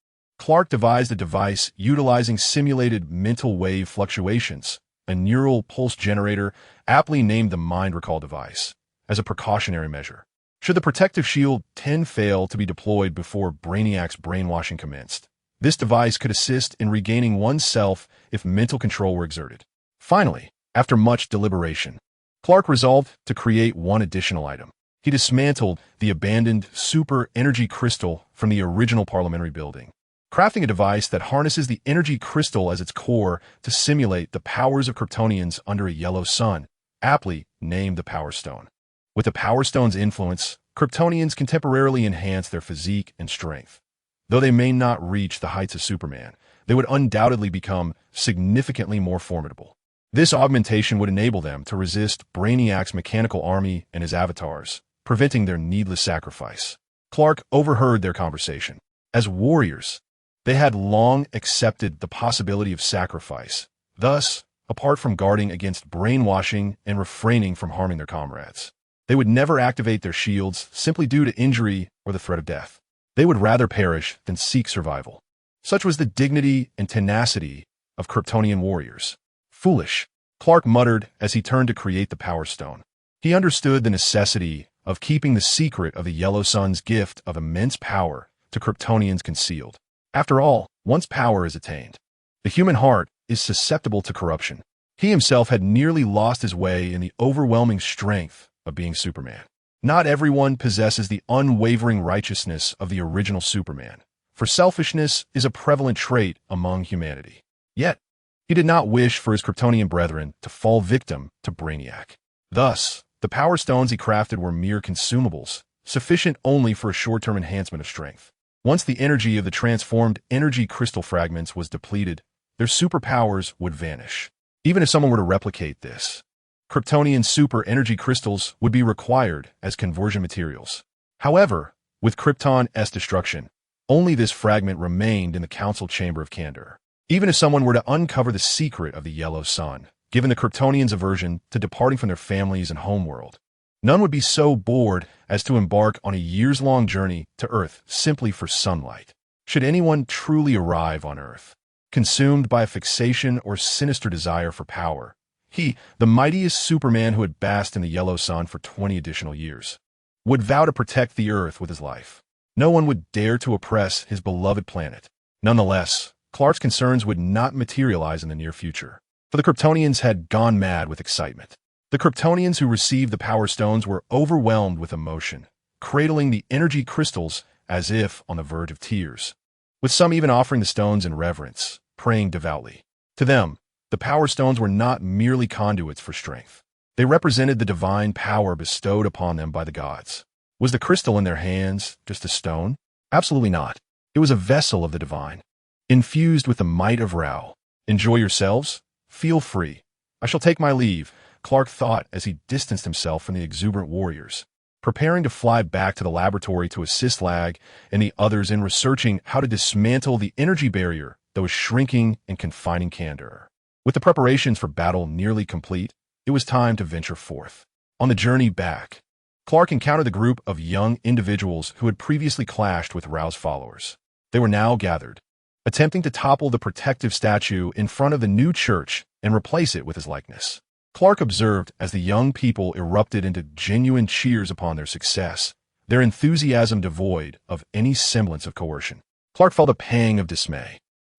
Clark devised a device utilizing simulated mental wave fluctuations, a neural pulse generator aptly named the Mind Recall device, as a precautionary measure. Should the protective shield 10 fail to be deployed before Brainiac's brainwashing commenced, this device could assist in regaining oneself if mental control were exerted. Finally, after much deliberation, Clark resolved to create one additional item. He dismantled the abandoned super energy crystal from the original parliamentary building, crafting a device that harnesses the energy crystal as its core to simulate the powers of Kryptonians under a yellow sun, aptly named the Power Stone. With the Power Stone's influence, Kryptonians can temporarily enhance their physique and strength. Though they may not reach the heights of Superman, they would undoubtedly become significantly more formidable. This augmentation would enable them to resist Brainiac's mechanical army and his avatars, preventing their needless sacrifice. Clark overheard their conversation. As warriors, they had long accepted the possibility of sacrifice. Thus, apart from guarding against brainwashing and refraining from harming their comrades, they would never activate their shields simply due to injury or the threat of death. They would rather perish than seek survival. Such was the dignity and tenacity of Kryptonian warriors. Foolish, Clark muttered as he turned to create the Power Stone. He understood the necessity of keeping the secret of the Yellow Sun's gift of immense power to Kryptonians concealed. After all, once power is attained, the human heart is susceptible to corruption. He himself had nearly lost his way in the overwhelming strength of being Superman. Not everyone possesses the unwavering righteousness of the original Superman, for selfishness is a prevalent trait among humanity. Yet, he did not wish for his Kryptonian brethren to fall victim to Brainiac. Thus, the Power Stones he crafted were mere consumables, sufficient only for a short-term enhancement of strength. Once the energy of the transformed energy crystal fragments was depleted, their superpowers would vanish. Even if someone were to replicate this, Kryptonian super energy crystals would be required as conversion materials. However, with Krypton's destruction, only this fragment remained in the council chamber of Kandor. Even if someone were to uncover the secret of the Yellow Sun, given the Kryptonians' aversion to departing from their families and homeworld, none would be so bored as to embark on a years-long journey to Earth simply for sunlight. Should anyone truly arrive on Earth, consumed by a fixation or sinister desire for power, he, the mightiest Superman who had basked in the Yellow Sun for 20 additional years, would vow to protect the Earth with his life. No one would dare to oppress his beloved planet. Nonetheless, Clark's concerns would not materialize in the near future, for the Kryptonians had gone mad with excitement. The Kryptonians who received the Power Stones were overwhelmed with emotion, cradling the energy crystals as if on the verge of tears, with some even offering the stones in reverence, praying devoutly. To them, the Power Stones were not merely conduits for strength. They represented the divine power bestowed upon them by the gods. Was the crystal in their hands just a stone? Absolutely not. It was a vessel of the divine, infused with the might of Ra. Enjoy yourselves? Feel free. I shall take my leave, Clark thought as he distanced himself from the exuberant warriors, preparing to fly back to the laboratory to assist Lag and the others in researching how to dismantle the energy barrier that was shrinking and confining Kandor. With the preparations for battle nearly complete, it was time to venture forth. On the journey back, Clark encountered the group of young individuals who had previously clashed with Ra's followers. They were now gathered, attempting to topple the protective statue in front of the new church and replace it with his likeness. Clark observed as the young people erupted into genuine cheers upon their success, their enthusiasm devoid of any semblance of coercion. Clark felt a pang of dismay.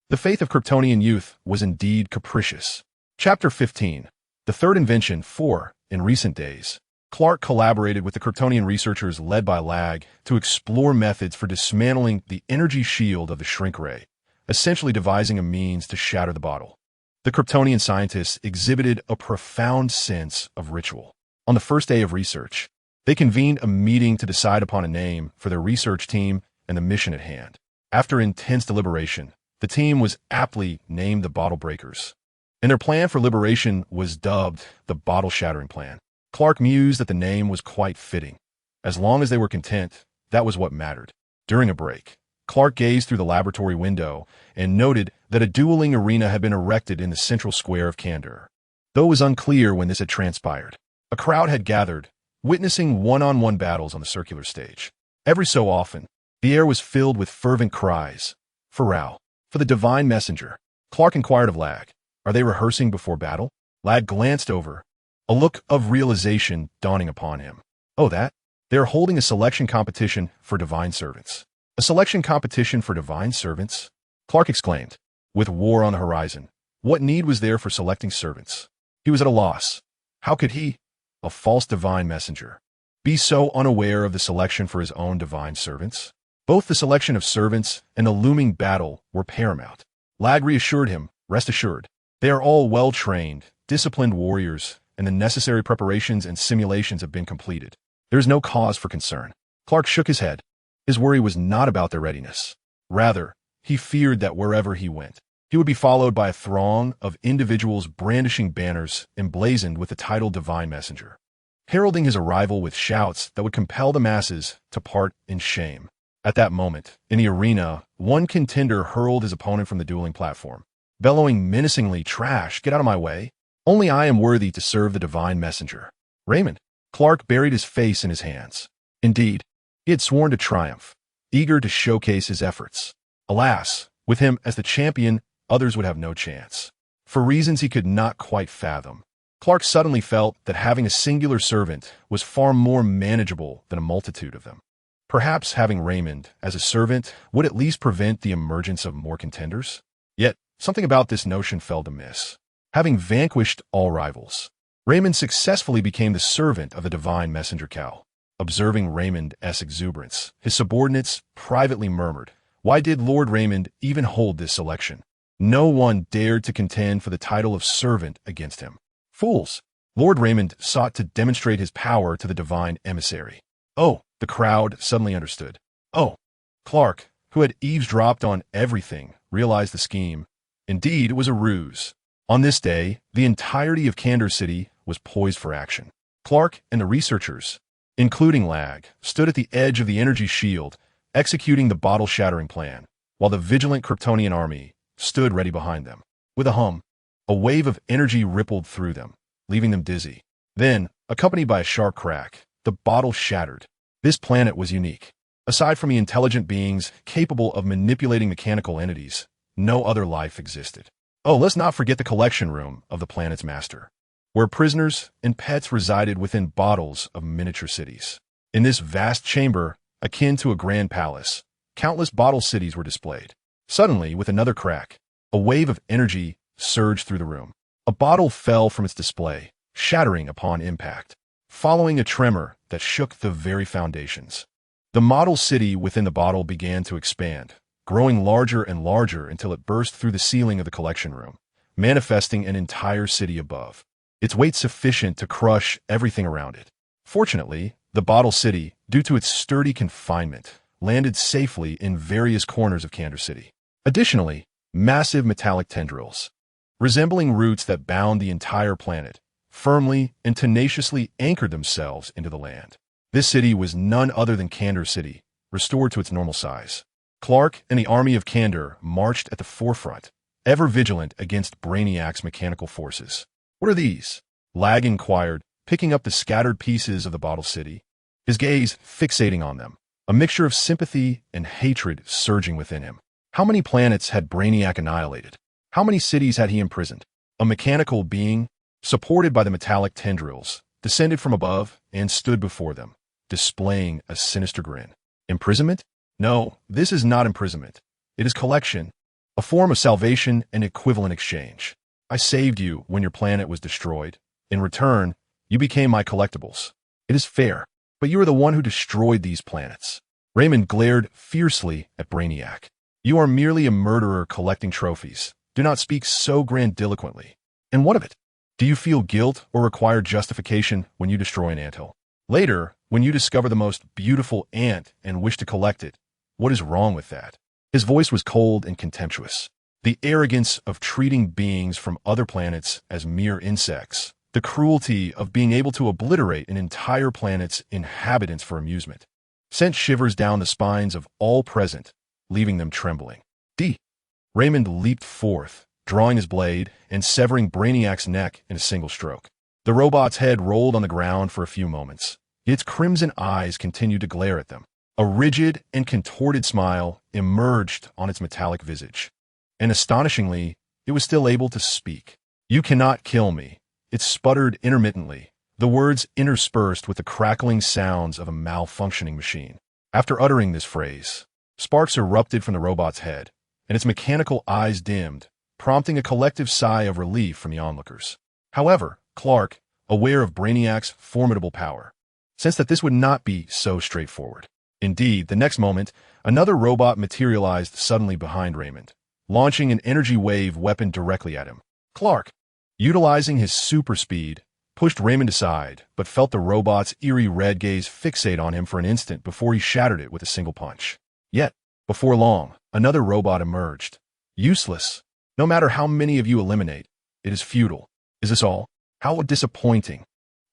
The faith of Kryptonian youth was indeed capricious. Chapter 15. The third invention. 4. In recent days, Clark collaborated with the Kryptonian researchers led by Lag to explore methods for dismantling the energy shield of the shrink ray, essentially devising a means to shatter the bottle. The Kryptonian scientists exhibited a profound sense of ritual. On the first day of research, they convened a meeting to decide upon a name for their research team and the mission at hand. After intense deliberation, the team was aptly named the Bottle Breakers, and their plan for liberation was dubbed the Bottle Shattering Plan. Clark mused that the name was quite fitting. As long as they were content, that was what mattered. During a break, Clark gazed through the laboratory window and noted that a dueling arena had been erected in the central square of Kandor. Though it was unclear when this had transpired, a crowd had gathered, witnessing one-on-one battles on the circular stage. Every so often, the air was filled with fervent cries, For Rao. For the divine messenger. Clark inquired of Lag. Are they rehearsing before battle? Lag glanced over, a look of realization dawning upon him. Oh, that? They are holding a selection competition for divine servants. A selection competition for divine servants? Clark exclaimed. With war on the horizon, what need was there for selecting servants? He was at a loss. How could he, a false divine messenger, be so unaware of the selection for his own divine servants? Both the selection of servants and the looming battle were paramount. Lag reassured him, rest assured. They are all well-trained, disciplined warriors, and the necessary preparations and simulations have been completed. There is no cause for concern. Clark shook his head. His worry was not about their readiness. Rather, he feared that wherever he went, he would be followed by a throng of individuals brandishing banners emblazoned with the title Divine Messenger, heralding his arrival with shouts that would compel the masses to part in shame. At that moment, in the arena, one contender hurled his opponent from the dueling platform, bellowing menacingly, "Trash, get out of my way. Only I am worthy to serve the Divine Messenger." Raymond. Clark buried his face in his hands. Indeed, he had sworn to triumph, eager to showcase his efforts. Alas, with him as the champion, others would have no chance. For reasons he could not quite fathom, Clark suddenly felt that having a singular servant was far more manageable than a multitude of them. Perhaps having Raymond as a servant would at least prevent the emergence of more contenders? Yet, something about this notion felt amiss. Having vanquished all rivals, Raymond successfully became the servant of the Divine Messenger Cal. Observing Raymond's exuberance, his subordinates privately murmured, "Why did Lord Raymond even hold this selection? No one dared to contend for the title of servant against him. Fools!" Lord Raymond sought to demonstrate his power to the divine emissary. Oh, the crowd suddenly understood. Oh, Clark, who had eavesdropped on everything, realized the scheme. Indeed, it was a ruse. On this day, the entirety of Candor City was poised for action. Clark and the researchers, including Lag, stood at the edge of the energy shield, executing the bottle-shattering plan, while the vigilant Kryptonian army stood ready behind them. With a hum, a wave of energy rippled through them, leaving them dizzy. Then, accompanied by a sharp crack, the bottle shattered. This planet was unique. Aside from the intelligent beings capable of manipulating mechanical entities, no other life existed. Oh, let's not forget the collection room of the planet's master, where prisoners and pets resided within bottles of miniature cities. In this vast chamber, akin to a grand palace, countless bottle cities were displayed. Suddenly, with another crack, a wave of energy surged through the room. A bottle fell from its display, shattering upon impact, following a tremor that shook the very foundations. The model city within the bottle began to expand, growing larger and larger until it burst through the ceiling of the collection room, manifesting an entire city above, its weight sufficient to crush everything around it. Fortunately, the bottle city, due to its sturdy confinement, landed safely in various corners of Candor City. Additionally, massive metallic tendrils, resembling roots that bound the entire planet, firmly and tenaciously anchored themselves into the land. This city was none other than Candor City, restored to its normal size. Clark and the army of Candor marched at the forefront, ever vigilant against Brainiac's mechanical forces. "What are these?" Lag inquired, picking up the scattered pieces of the bottle city, his gaze fixating on them, a mixture of sympathy and hatred surging within him. How many planets had Brainiac annihilated? How many cities had he imprisoned? A mechanical being, supported by the metallic tendrils, descended from above and stood before them, displaying a sinister grin. Imprisonment? No, this is not imprisonment. It is collection, a form of salvation and equivalent exchange. I saved you when your planet was destroyed. In return, you became my collectibles. It is fair, but you are the one who destroyed these planets. Raymond glared fiercely at Brainiac. You are merely a murderer collecting trophies. Do not speak so grandiloquently. And what of it? Do you feel guilt or require justification when you destroy an anthill? Later, when you discover the most beautiful ant and wish to collect it, what is wrong with that? His voice was cold and contemptuous. The arrogance of treating beings from other planets as mere insects. The cruelty of being able to obliterate an entire planet's inhabitants for amusement sent shivers down the spines of all present, leaving them trembling. Raymond leaped forth, drawing his blade and severing Brainiac's neck in a single stroke. The robot's head rolled on the ground for a few moments. Its crimson eyes continued to glare at them. A rigid and contorted smile emerged on its metallic visage. And astonishingly, it was still able to speak. "You cannot kill me." It sputtered intermittently, the words interspersed with the crackling sounds of a malfunctioning machine. After uttering this phrase, sparks erupted from the robot's head, and its mechanical eyes dimmed, prompting a collective sigh of relief from the onlookers. However, Clark, aware of Brainiac's formidable power, sensed that this would not be so straightforward. Indeed, the next moment, another robot materialized suddenly behind Raymond, launching an energy wave weapon directly at him. Clark, utilizing his super speed, pushed Raymond aside, but felt the robot's eerie red gaze fixate on him for an instant before he shattered it with a single punch. Yet, before long, another robot emerged. "Useless. No matter how many of you eliminate, it is futile. Is this all? How disappointing.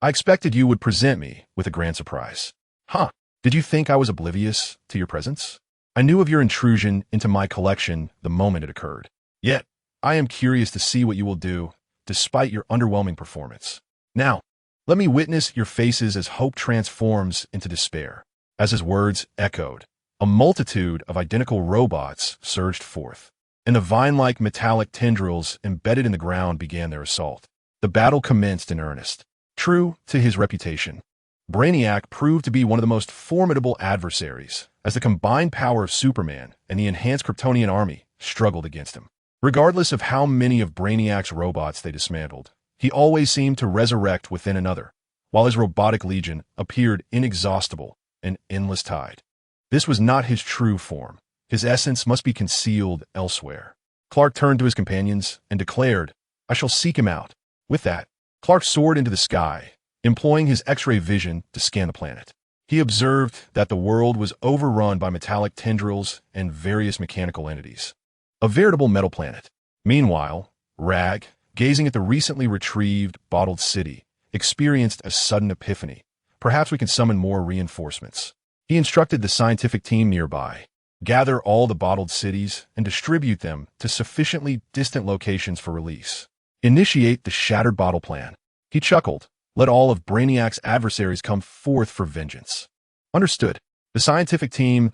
I expected you would present me with a grand surprise." "Huh. Did you think I was oblivious to your presence? I knew of your intrusion into my collection the moment it occurred. Yet, I am curious to see what you will do, despite your underwhelming performance. Now, let me witness your faces as hope transforms into despair." As his words echoed, a multitude of identical robots surged forth, and the vine-like metallic tendrils embedded in the ground began their assault. The battle commenced in earnest. True to his reputation, Brainiac proved to be one of the most formidable adversaries, as the combined power of Superman and the enhanced Kryptonian army struggled against him. Regardless of how many of Brainiac's robots they dismantled, he always seemed to resurrect within another, while his robotic legion appeared inexhaustible, an endless tide. This was not his true form. His essence must be concealed elsewhere. Clark turned to his companions and declared, "I shall seek him out." With that, Clark soared into the sky, employing his X-ray vision to scan the planet. He observed that the world was overrun by metallic tendrils and various mechanical entities. A veritable metal planet. Meanwhile, Rag, gazing at the recently retrieved, bottled city, experienced a sudden epiphany. Perhaps we can summon more reinforcements. He instructed the scientific team nearby, gather all the bottled cities and distribute them to sufficiently distant locations for release. Initiate the shattered bottle plan. He chuckled. Let all of Brainiac's adversaries come forth for vengeance. Understood. The scientific team's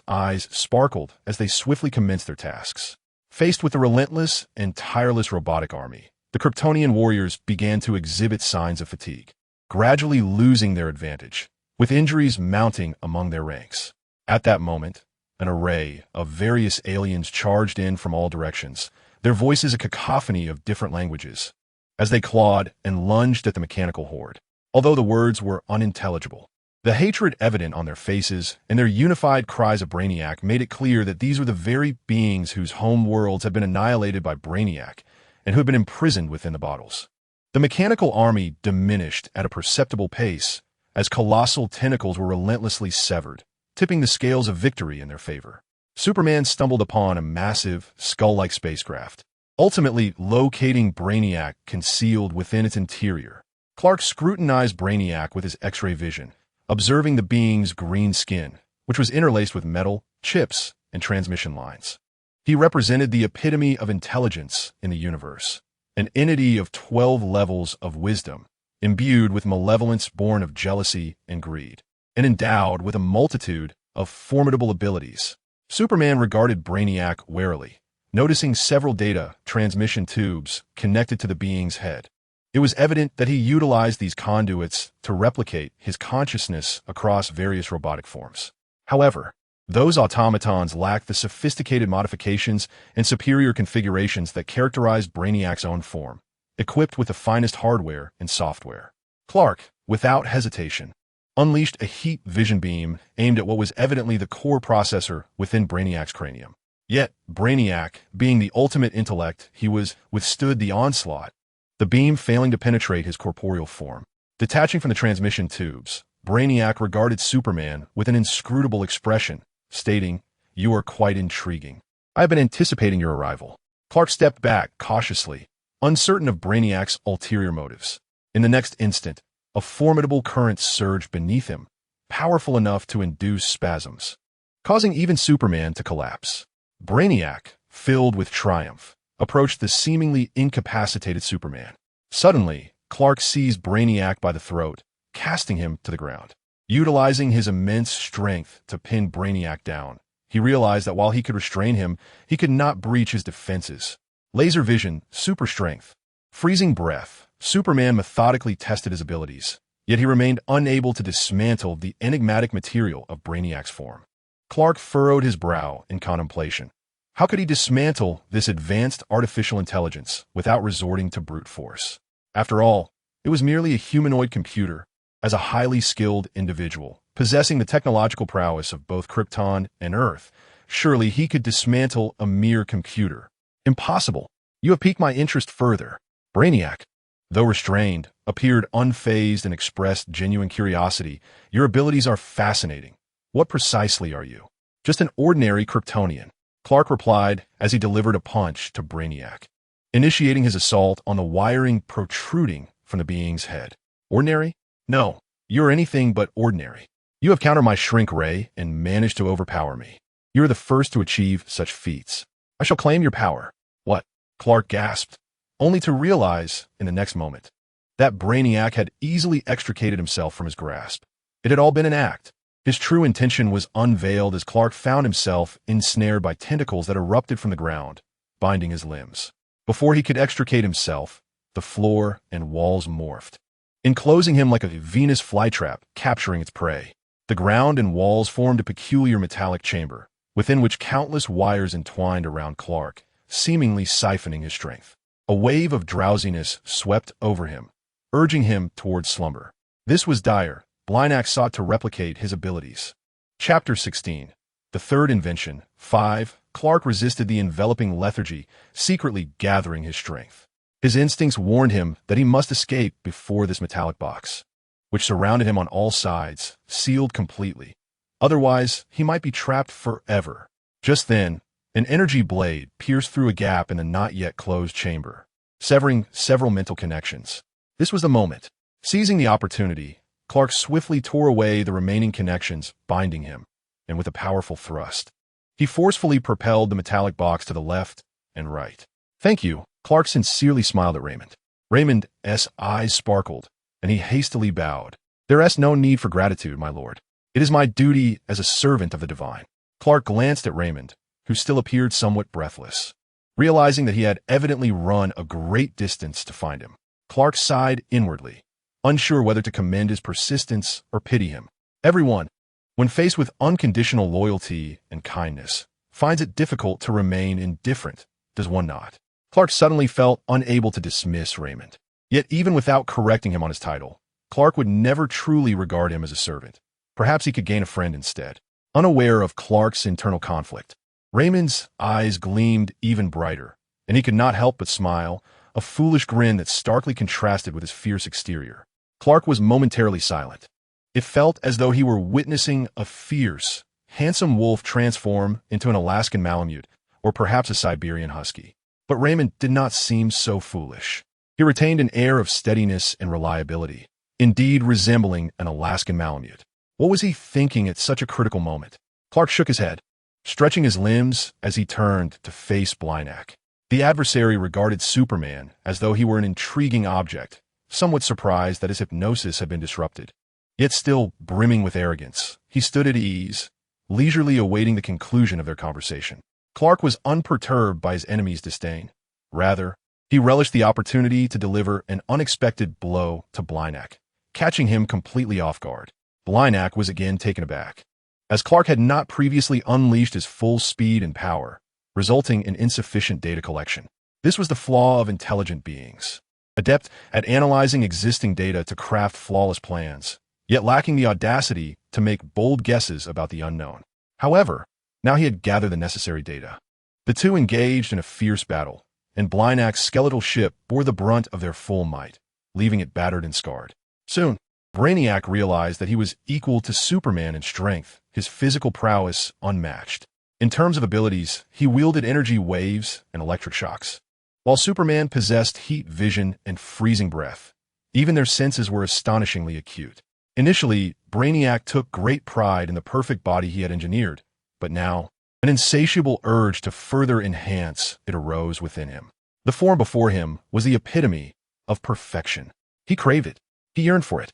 eyes sparkled as they swiftly commenced their tasks. Faced with the relentless and tireless robotic army, the Kryptonian warriors began to exhibit signs of fatigue, gradually losing their advantage, with injuries mounting among their ranks. At that moment, an array of various aliens charged in from all directions, their voices a cacophony of different languages, as they clawed and lunged at the mechanical horde. Although the words were unintelligible, the hatred evident on their faces and their unified cries of Brainiac made it clear that these were the very beings whose home worlds had been annihilated by Brainiac and who had been imprisoned within the bottles. The mechanical army diminished at a perceptible pace as colossal tentacles were relentlessly severed, tipping the scales of victory in their favor. Superman stumbled upon a massive, skull-like spacecraft, ultimately locating Brainiac concealed within its interior. Clark scrutinized Brainiac with his X-ray vision, observing the being's green skin, which was interlaced with metal, chips, and transmission lines. He represented the epitome of intelligence in the universe, an entity of 12 levels of wisdom, imbued with malevolence born of jealousy and greed, and endowed with a multitude of formidable abilities. Superman regarded Brainiac warily, noticing several data transmission tubes connected to the being's head. It was evident that he utilized these conduits to replicate his consciousness across various robotic forms. However, those automatons lacked the sophisticated modifications and superior configurations that characterized Brainiac's own form, equipped with the finest hardware and software. Clark, without hesitation, unleashed a heat vision beam aimed at what was evidently the core processor within Brainiac's cranium. Yet, Brainiac, being the ultimate intellect, he withstood the onslaught, the beam failing to penetrate his corporeal form. Detaching from the transmission tubes, Brainiac regarded Superman with an inscrutable expression, stating, "You are quite intriguing. I have been anticipating your arrival." Clark stepped back cautiously, uncertain of Brainiac's ulterior motives. In the next instant, a formidable current surged beneath him, powerful enough to induce spasms, causing even Superman to collapse. Brainiac, filled with triumph, approached the seemingly incapacitated Superman. Suddenly, Clark seized Brainiac by the throat, casting him to the ground. Utilizing his immense strength to pin Brainiac down, he realized that while he could restrain him, he could not breach his defenses. Laser vision, super strength, freezing breath. Superman methodically tested his abilities, yet he remained unable to dismantle the enigmatic material of Brainiac's form. Clark furrowed his brow in contemplation. How could he dismantle this advanced artificial intelligence without resorting to brute force? After all, it was merely a humanoid computer. As a highly skilled individual, possessing the technological prowess of both Krypton and Earth, surely he could dismantle a mere computer. Impossible. You have piqued my interest further. Brainiac, though restrained, appeared unfazed and expressed genuine curiosity. Your abilities are fascinating. What precisely are you? Just an ordinary Kryptonian, Clark replied as he delivered a punch to Brainiac, initiating his assault on the wiring protruding from the being's head. Ordinary? No, you're anything but ordinary. You have countered my shrink ray and managed to overpower me. You are the first to achieve such feats. I shall claim your power. What? Clark gasped, only to realize, in the next moment, that Brainiac had easily extricated himself from his grasp. It had all been an act. His true intention was unveiled as Clark found himself ensnared by tentacles that erupted from the ground, binding his limbs. Before he could extricate himself, the floor and walls morphed, enclosing him like a Venus flytrap capturing its prey. The ground and walls formed a peculiar metallic chamber, within which countless wires entwined around Clark, seemingly siphoning his strength. A wave of drowsiness swept over him, urging him towards slumber. This was dire. Brainiac sought to replicate his abilities. Chapter 16. The Third Invention. 5. Clark resisted the enveloping lethargy, secretly gathering his strength. His instincts warned him that he must escape before this metallic box, which surrounded him on all sides, sealed completely. Otherwise, he might be trapped forever. Just then, an energy blade pierced through a gap in the not-yet-closed chamber, severing several mental connections. This was the moment. Seizing the opportunity, Clark swiftly tore away the remaining connections binding him, and with a powerful thrust, he forcefully propelled the metallic box to the left and right. Thank you. Clark sincerely smiled at Raymond. Raymond's eyes sparkled, and he hastily bowed. There is no need for gratitude, my lord. It is my duty as a servant of the divine. Clark glanced at Raymond, who still appeared somewhat breathless. Realizing that he had evidently run a great distance to find him, Clark sighed inwardly, unsure whether to commend his persistence or pity him. Everyone, when faced with unconditional loyalty and kindness, finds it difficult to remain indifferent, does one not? Clark suddenly felt unable to dismiss Raymond. Yet even without correcting him on his title, Clark would never truly regard him as a servant. Perhaps he could gain a friend instead. Unaware of Clark's internal conflict, Raymond's eyes gleamed even brighter, and he could not help but smile, a foolish grin that starkly contrasted with his fierce exterior. Clark was momentarily silent. It felt as though he were witnessing a fierce, handsome wolf transform into an Alaskan Malamute, or perhaps a Siberian husky. But Raymond did not seem so foolish. He retained an air of steadiness and reliability, indeed resembling an Alaskan Malamute. What was he thinking at such a critical moment? Clark shook his head, stretching his limbs as he turned to face Brainiac. The adversary regarded Superman as though he were an intriguing object, somewhat surprised that his hypnosis had been disrupted. Yet still brimming with arrogance, he stood at ease, leisurely awaiting the conclusion of their conversation. Clark was unperturbed by his enemy's disdain. Rather, he relished the opportunity to deliver an unexpected blow to Brainiac, catching him completely off guard. Brainiac was again taken aback, as Clark had not previously unleashed his full speed and power, resulting in insufficient data collection. This was the flaw of intelligent beings, adept at analyzing existing data to craft flawless plans, yet lacking the audacity to make bold guesses about the unknown. However, now he had gathered the necessary data. The two engaged in a fierce battle, and Brainiac's skeletal ship bore the brunt of their full might, leaving it battered and scarred. Soon, Brainiac realized that he was equal to Superman in strength, his physical prowess unmatched. In terms of abilities, he wielded energy waves and electric shocks, while Superman possessed heat vision and freezing breath. Even their senses were astonishingly acute. Initially, Brainiac took great pride in the perfect body he had engineered, but now, an insatiable urge to further enhance it arose within him. The form before him was the epitome of perfection. He craved it. He yearned for it.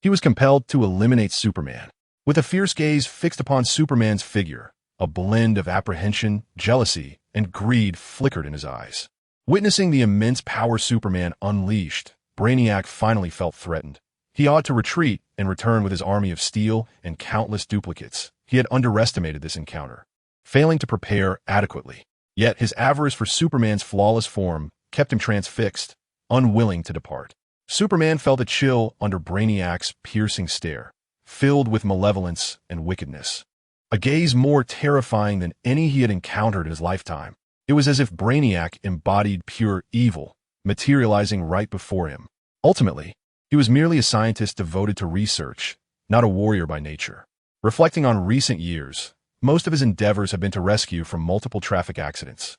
He was compelled to eliminate Superman. With a fierce gaze fixed upon Superman's figure, a blend of apprehension, jealousy, and greed flickered in his eyes. Witnessing the immense power Superman unleashed, Brainiac finally felt threatened. He ought to retreat and return with his army of steel and countless duplicates. He had underestimated this encounter, failing to prepare adequately. Yet his avarice for Superman's flawless form kept him transfixed, unwilling to depart. Superman felt a chill under Brainiac's piercing stare, filled with malevolence and wickedness. A gaze more terrifying than any he had encountered in his lifetime. It was as if Brainiac embodied pure evil, materializing right before him. Ultimately, he was merely a scientist devoted to research, not a warrior by nature. Reflecting on recent years, most of his endeavors have been to rescue from multiple traffic accidents,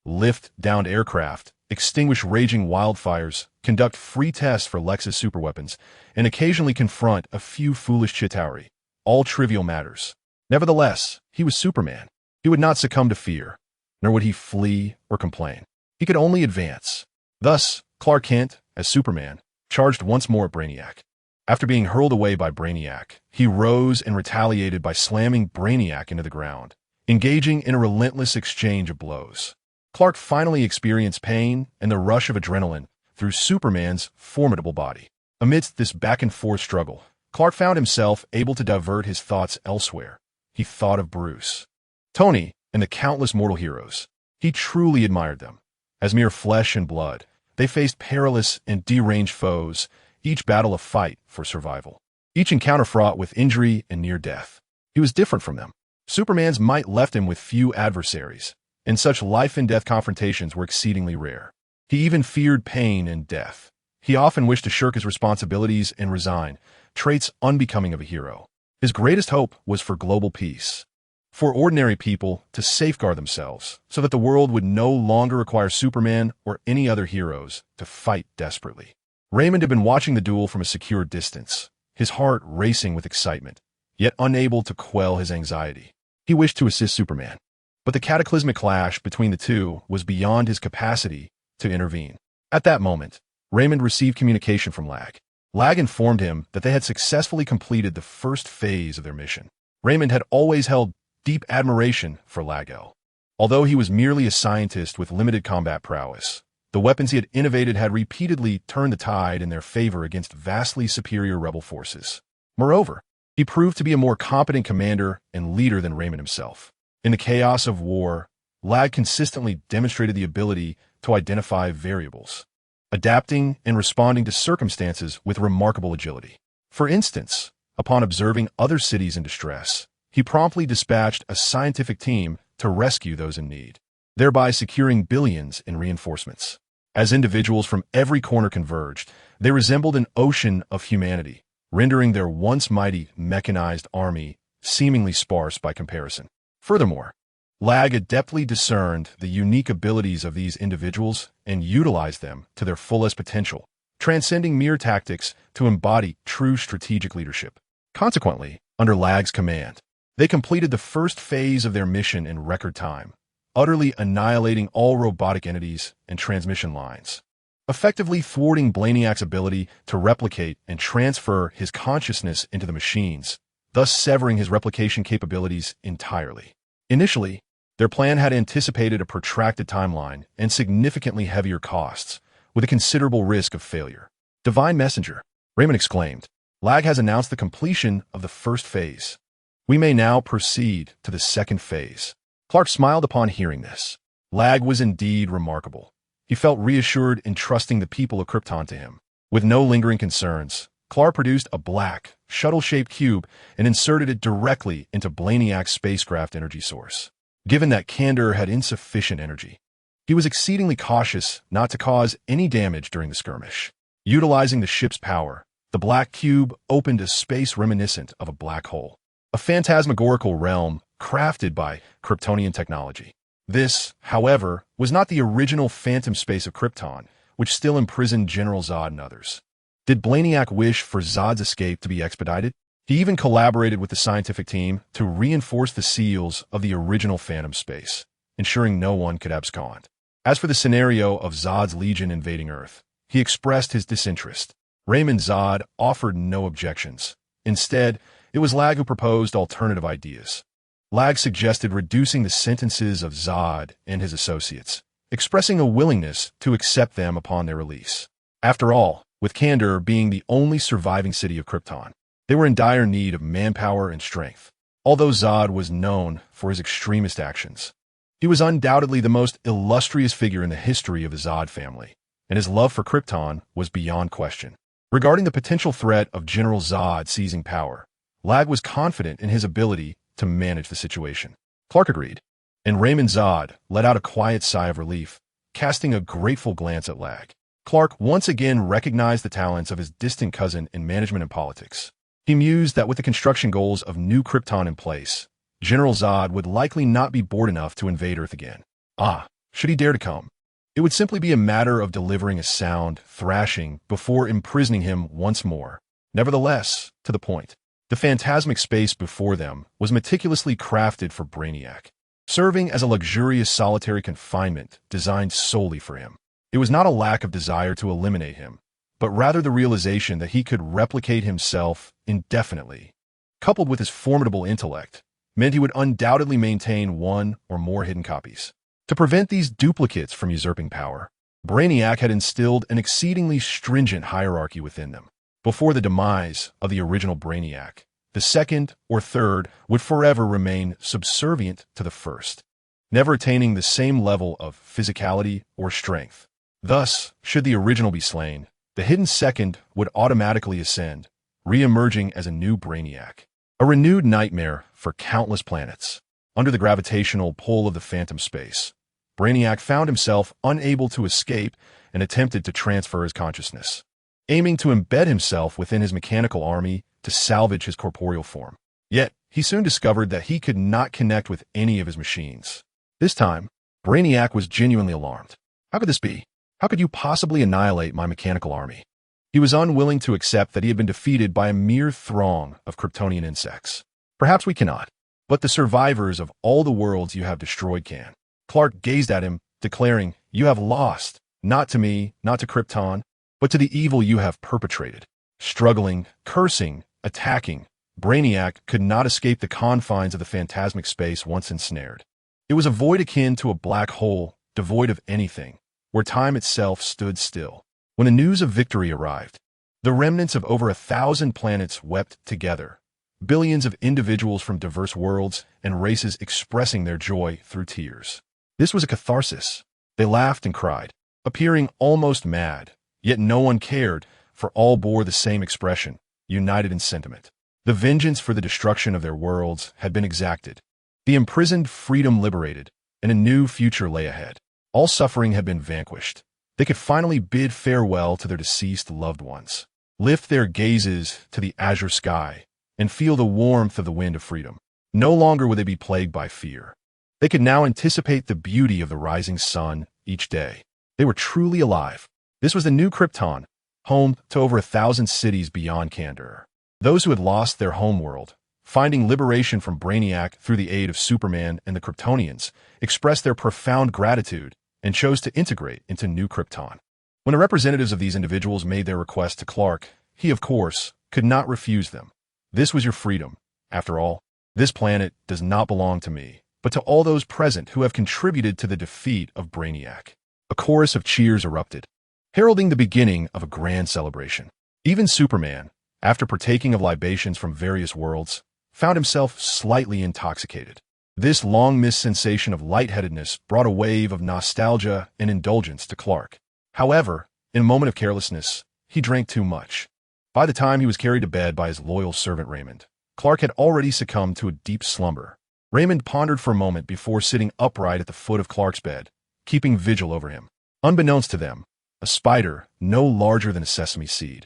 lift downed aircraft, extinguish raging wildfires, conduct free tests for Lexus superweapons, and occasionally confront a few foolish Chitauri, all trivial matters. Nevertheless, he was Superman. He would not succumb to fear, nor would he flee or complain. He could only advance. Thus, Clark Kent, as Superman, charged once more at Brainiac. After being hurled away by Brainiac, he rose and retaliated by slamming Brainiac into the ground, engaging in a relentless exchange of blows. Clark finally experienced pain and the rush of adrenaline through Superman's formidable body. Amidst this back-and-forth struggle, Clark found himself able to divert his thoughts elsewhere. He thought of Bruce, Tony, and the countless mortal heroes. He truly admired them. As mere flesh and blood, they faced perilous and deranged foes, each battle a fight for survival. Each encounter fraught with injury and near death. He was different from them. Superman's might left him with few adversaries, and such life-and-death confrontations were exceedingly rare. He even feared pain and death. He often wished to shirk his responsibilities and resign, traits unbecoming of a hero. His greatest hope was for global peace, for ordinary people to safeguard themselves so that the world would no longer require Superman or any other heroes to fight desperately. Raymond had been watching the duel from a secure distance, his heart racing with excitement, yet unable to quell his anxiety. He wished to assist Superman, but the cataclysmic clash between the two was beyond his capacity to intervene. At that moment, Raymond received communication from Lag. Lag informed him that they had successfully completed the first phase of their mission. Raymond had always held deep admiration for Lag-El. Although he was merely a scientist with limited combat prowess, the weapons he had innovated had repeatedly turned the tide in their favor against vastly superior rebel forces. Moreover, he proved to be a more competent commander and leader than Raymond himself. In the chaos of war, Lag consistently demonstrated the ability to identify variables, adapting and responding to circumstances with remarkable agility. For instance, upon observing other cities in distress, he promptly dispatched a scientific team to rescue those in need, thereby securing billions in reinforcements. As individuals from every corner converged, they resembled an ocean of humanity, rendering their once mighty mechanized army seemingly sparse by comparison. Furthermore, Lag adeptly discerned the unique abilities of these individuals and utilized them to their fullest potential, transcending mere tactics to embody true strategic leadership. Consequently, under Lag's command, they completed the first phase of their mission in record time, utterly annihilating all robotic entities and transmission lines, effectively thwarting Brainiac's ability to replicate and transfer his consciousness into the machines, thus severing his replication capabilities entirely. Initially, their plan had anticipated a protracted timeline and significantly heavier costs, with a considerable risk of failure. "Divine Messenger," Raymond exclaimed, "Lag has announced the completion of the first phase. We may now proceed to the second phase." Clark smiled upon hearing this. Lag was indeed remarkable. He felt reassured in trusting the people of Krypton to him. With no lingering concerns, Clark produced a black, shuttle-shaped cube and inserted it directly into Brainiac's spacecraft energy source. Given that Kandor had insufficient energy, he was exceedingly cautious not to cause any damage during the skirmish. Utilizing the ship's power, the black cube opened a space reminiscent of a black hole, a phantasmagorical realm crafted by Kryptonian technology. This, however, was not the original phantom space of Krypton, which still imprisoned General Zod and others. Did Brainiac wish for Zod's escape to be expedited? He even collaborated with the scientific team to reinforce the seals of the original phantom space, ensuring no one could abscond. As for the scenario of Zod's Legion invading Earth, he expressed his disinterest. Raymond Zod offered no objections. Instead, it was Lag who proposed alternative ideas. Lag suggested reducing the sentences of Zod and his associates, expressing a willingness to accept them upon their release. After all, with Kandor being the only surviving city of Krypton, they were in dire need of manpower and strength. Although Zod was known for his extremist actions, he was undoubtedly the most illustrious figure in the history of the Zod family, and his love for Krypton was beyond question. Regarding the potential threat of General Zod seizing power, Lag was confident in his ability to manage the situation. Clark agreed, and Raymond Zod let out a quiet sigh of relief, casting a grateful glance at Lag. Clark once again recognized the talents of his distant cousin in management and politics. He mused that with the construction goals of New Krypton in place, General Zod would likely not be bored enough to invade Earth again. Should he dare to come, it would simply be a matter of delivering a sound thrashing before imprisoning him once more. Nevertheless, to the point, the phantasmic space before them was meticulously crafted for Brainiac, serving as a luxurious solitary confinement designed solely for him. It was not a lack of desire to eliminate him, but rather the realization that he could replicate himself indefinitely, coupled with his formidable intellect, meant he would undoubtedly maintain one or more hidden copies. To prevent these duplicates from usurping power, Brainiac had instilled an exceedingly stringent hierarchy within them. Before the demise of the original Brainiac, the second or third would forever remain subservient to the first, never attaining the same level of physicality or strength. Thus, should the original be slain, the hidden second would automatically ascend, re-emerging as a new Brainiac. A renewed nightmare for countless planets. Under the gravitational pull of the phantom space, Brainiac found himself unable to escape and attempted to transfer his consciousness, aiming to embed himself within his mechanical army to salvage his corporeal form. Yet, he soon discovered that he could not connect with any of his machines. This time, Brainiac was genuinely alarmed. How could this be? How could you possibly annihilate my mechanical army? He was unwilling to accept that he had been defeated by a mere throng of Kryptonian insects. Perhaps we cannot, but the survivors of all the worlds you have destroyed can. Clark gazed at him, declaring, "You have lost, not to me, not to Krypton, but to the evil you have perpetrated." Struggling, cursing, attacking, Brainiac could not escape the confines of the phantasmic space once ensnared. It was a void akin to a black hole, devoid of anything, where time itself stood still. When the news of victory arrived, the remnants of over 1,000 planets wept together, billions of individuals from diverse worlds and races expressing their joy through tears. This was a catharsis. They laughed and cried, appearing almost mad, yet no one cared, for all bore the same expression, united in sentiment. The vengeance for the destruction of their worlds had been exacted, the imprisoned freedom liberated, and a new future lay ahead. All suffering had been vanquished. They could finally bid farewell to their deceased loved ones, lift their gazes to the azure sky, and feel the warmth of the wind of freedom. No longer would they be plagued by fear. They could now anticipate the beauty of the rising sun each day. They were truly alive. This was the new Krypton, home to over 1,000 cities beyond Kandor. Those who had lost their homeworld, finding liberation from Brainiac through the aid of Superman and the Kryptonians, expressed their profound gratitude and chose to integrate into New Krypton. When the representatives of these individuals made their request to Clark, he, of course, could not refuse them. This was your freedom. After all, this planet does not belong to me, but to all those present who have contributed to the defeat of Brainiac. A chorus of cheers erupted, heralding the beginning of a grand celebration. Even Superman, after partaking of libations from various worlds, found himself slightly intoxicated. This long-missed sensation of lightheadedness brought a wave of nostalgia and indulgence to Clark. However, in a moment of carelessness, he drank too much. By the time he was carried to bed by his loyal servant Raymond, Clark had already succumbed to a deep slumber. Raymond pondered for a moment before sitting upright at the foot of Clark's bed, keeping vigil over him. Unbeknownst to them, a spider, no larger than a sesame seed,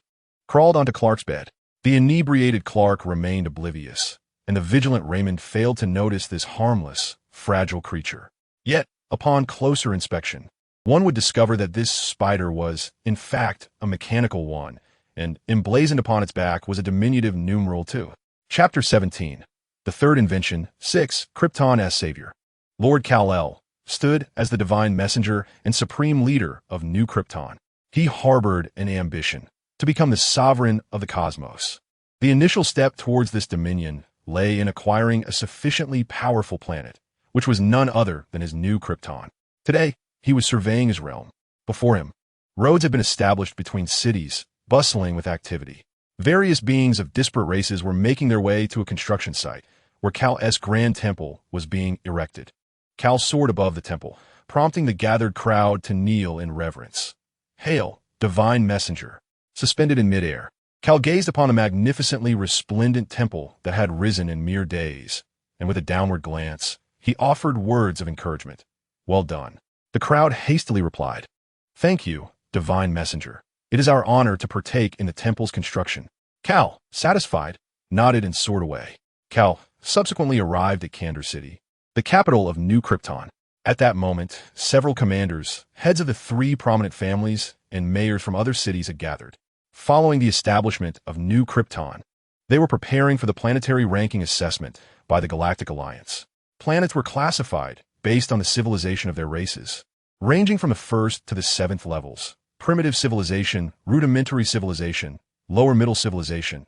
crawled onto Clark's bed. The inebriated Clark remained oblivious, and the vigilant Raymond failed to notice this harmless, fragile creature. Yet, upon closer inspection, one would discover that this spider was, in fact, a mechanical one, and emblazoned upon its back was a diminutive numeral 2. Chapter 17. The third invention, 6, Krypton as Savior. Lord Kal-El stood as the divine messenger and supreme leader of New Krypton. He harbored an ambition to become the sovereign of the cosmos. The initial step towards this dominion lay in acquiring a sufficiently powerful planet, which was none other than his new Krypton. Today, he was surveying his realm. Before him, roads had been established between cities, bustling with activity. Various beings of disparate races were making their way to a construction site, where Kal's grand temple was being erected. Kal soared above the temple, prompting the gathered crowd to kneel in reverence. "Hail, divine messenger!" Suspended in midair, Kal gazed upon the magnificently resplendent temple that had risen in mere days, and with a downward glance, he offered words of encouragement. "Well done." The crowd hastily replied, "Thank you, divine messenger. It is our honor to partake in the temple's construction." Kal, satisfied, nodded and soared away. Kal subsequently arrived at Kandor City, the capital of New Krypton. At that moment, several commanders, heads of the 3 prominent families, and mayors from other cities had gathered. Following the establishment of New Krypton, they were preparing for the planetary ranking assessment by the Galactic Alliance. Planets were classified based on the civilization of their races, ranging from the 1st to the 7th levels: primitive civilization, rudimentary civilization, lower middle civilization,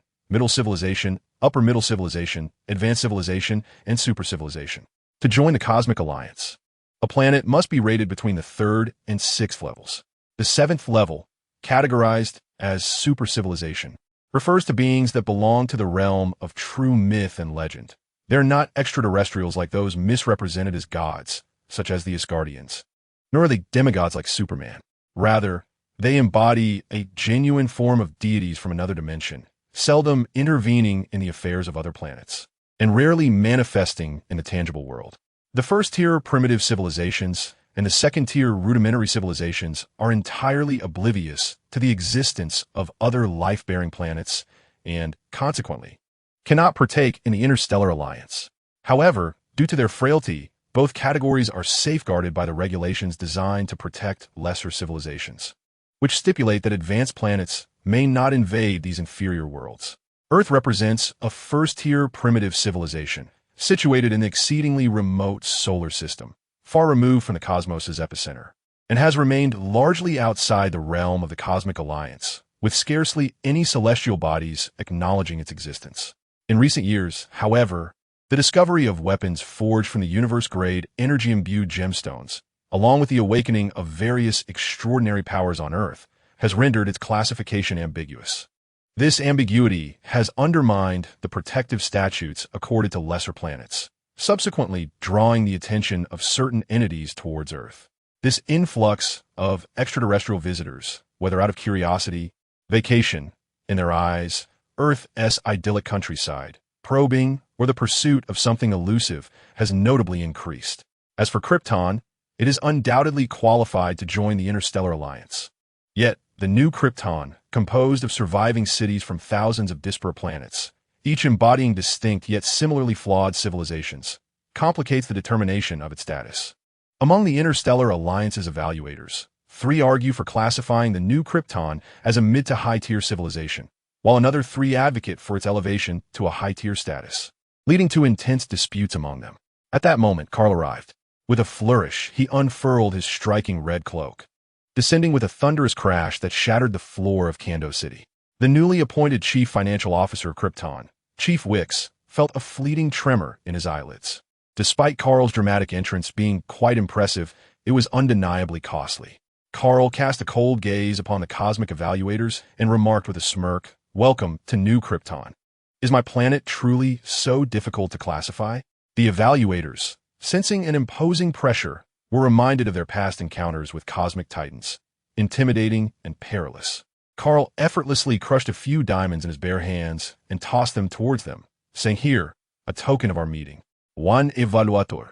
upper middle civilization, advanced civilization, and super civilization. To join the Cosmic Alliance, a planet must be rated between the 3rd and 6th levels. The 7th level, categorized as super civilization, refers to beings that belong to the realm of true myth and legend. They're not extraterrestrials like those misrepresented as gods, such as the Asgardians, nor are they demigods like Superman. Rather, they embody a genuine form of deities from another dimension, seldom intervening in the affairs of other planets, and rarely manifesting in the tangible world. The first-tier primitive civilizations and the second-tier rudimentary civilizations are entirely oblivious to the existence of other life-bearing planets and, consequently, cannot partake in the interstellar alliance. However, due to their frailty, both categories are safeguarded by the regulations designed to protect lesser civilizations, which stipulate that advanced planets may not invade these inferior worlds. Earth represents a first-tier primitive civilization, situated in the exceedingly remote solar system, far removed from the cosmos' epicenter, and has remained largely outside the realm of the Cosmic Alliance, with scarcely any celestial bodies acknowledging its existence. In recent years, however, the discovery of weapons forged from the universe-grade energy-imbued gemstones, along with the awakening of various extraordinary powers on Earth, has rendered its classification ambiguous. This ambiguity has undermined the protective statutes accorded to lesser planets, subsequently drawing the attention of certain entities towards Earth. This influx of extraterrestrial visitors, whether out of curiosity, vacation, in their eyes, Earth's idyllic countryside, probing, or the pursuit of something elusive, has notably increased. As for Krypton, it is undoubtedly qualified to join the Interstellar Alliance. Yet, the new Krypton, composed of surviving cities from thousands of disparate planets, each embodying distinct yet similarly flawed civilizations, complicates the determination of its status. Among the Interstellar Alliance's evaluators, 3 argue for classifying the new Krypton as a mid to high-tier civilization, while another 3 advocate for its elevation to a high-tier status, leading to intense disputes among them. At that moment, Karl arrived. With a flourish, he unfurled his striking red cloak, descending with a thunderous crash that shattered the floor of Kandor City. The newly appointed chief financial officer of Krypton, Chief Wicks, felt a fleeting tremor in his eyelids. Despite Karl's dramatic entrance being quite impressive, it was undeniably costly. Karl cast a cold gaze upon the cosmic evaluators and remarked with a smirk, "Welcome to New Krypton. Is my planet truly so difficult to classify?" The evaluators, sensing an imposing pressure, were reminded of their past encounters with cosmic titans, intimidating and perilous. Karl effortlessly crushed a few diamonds in his bare hands and tossed them towards them, saying, "Here, a token of our meeting." One evaluator,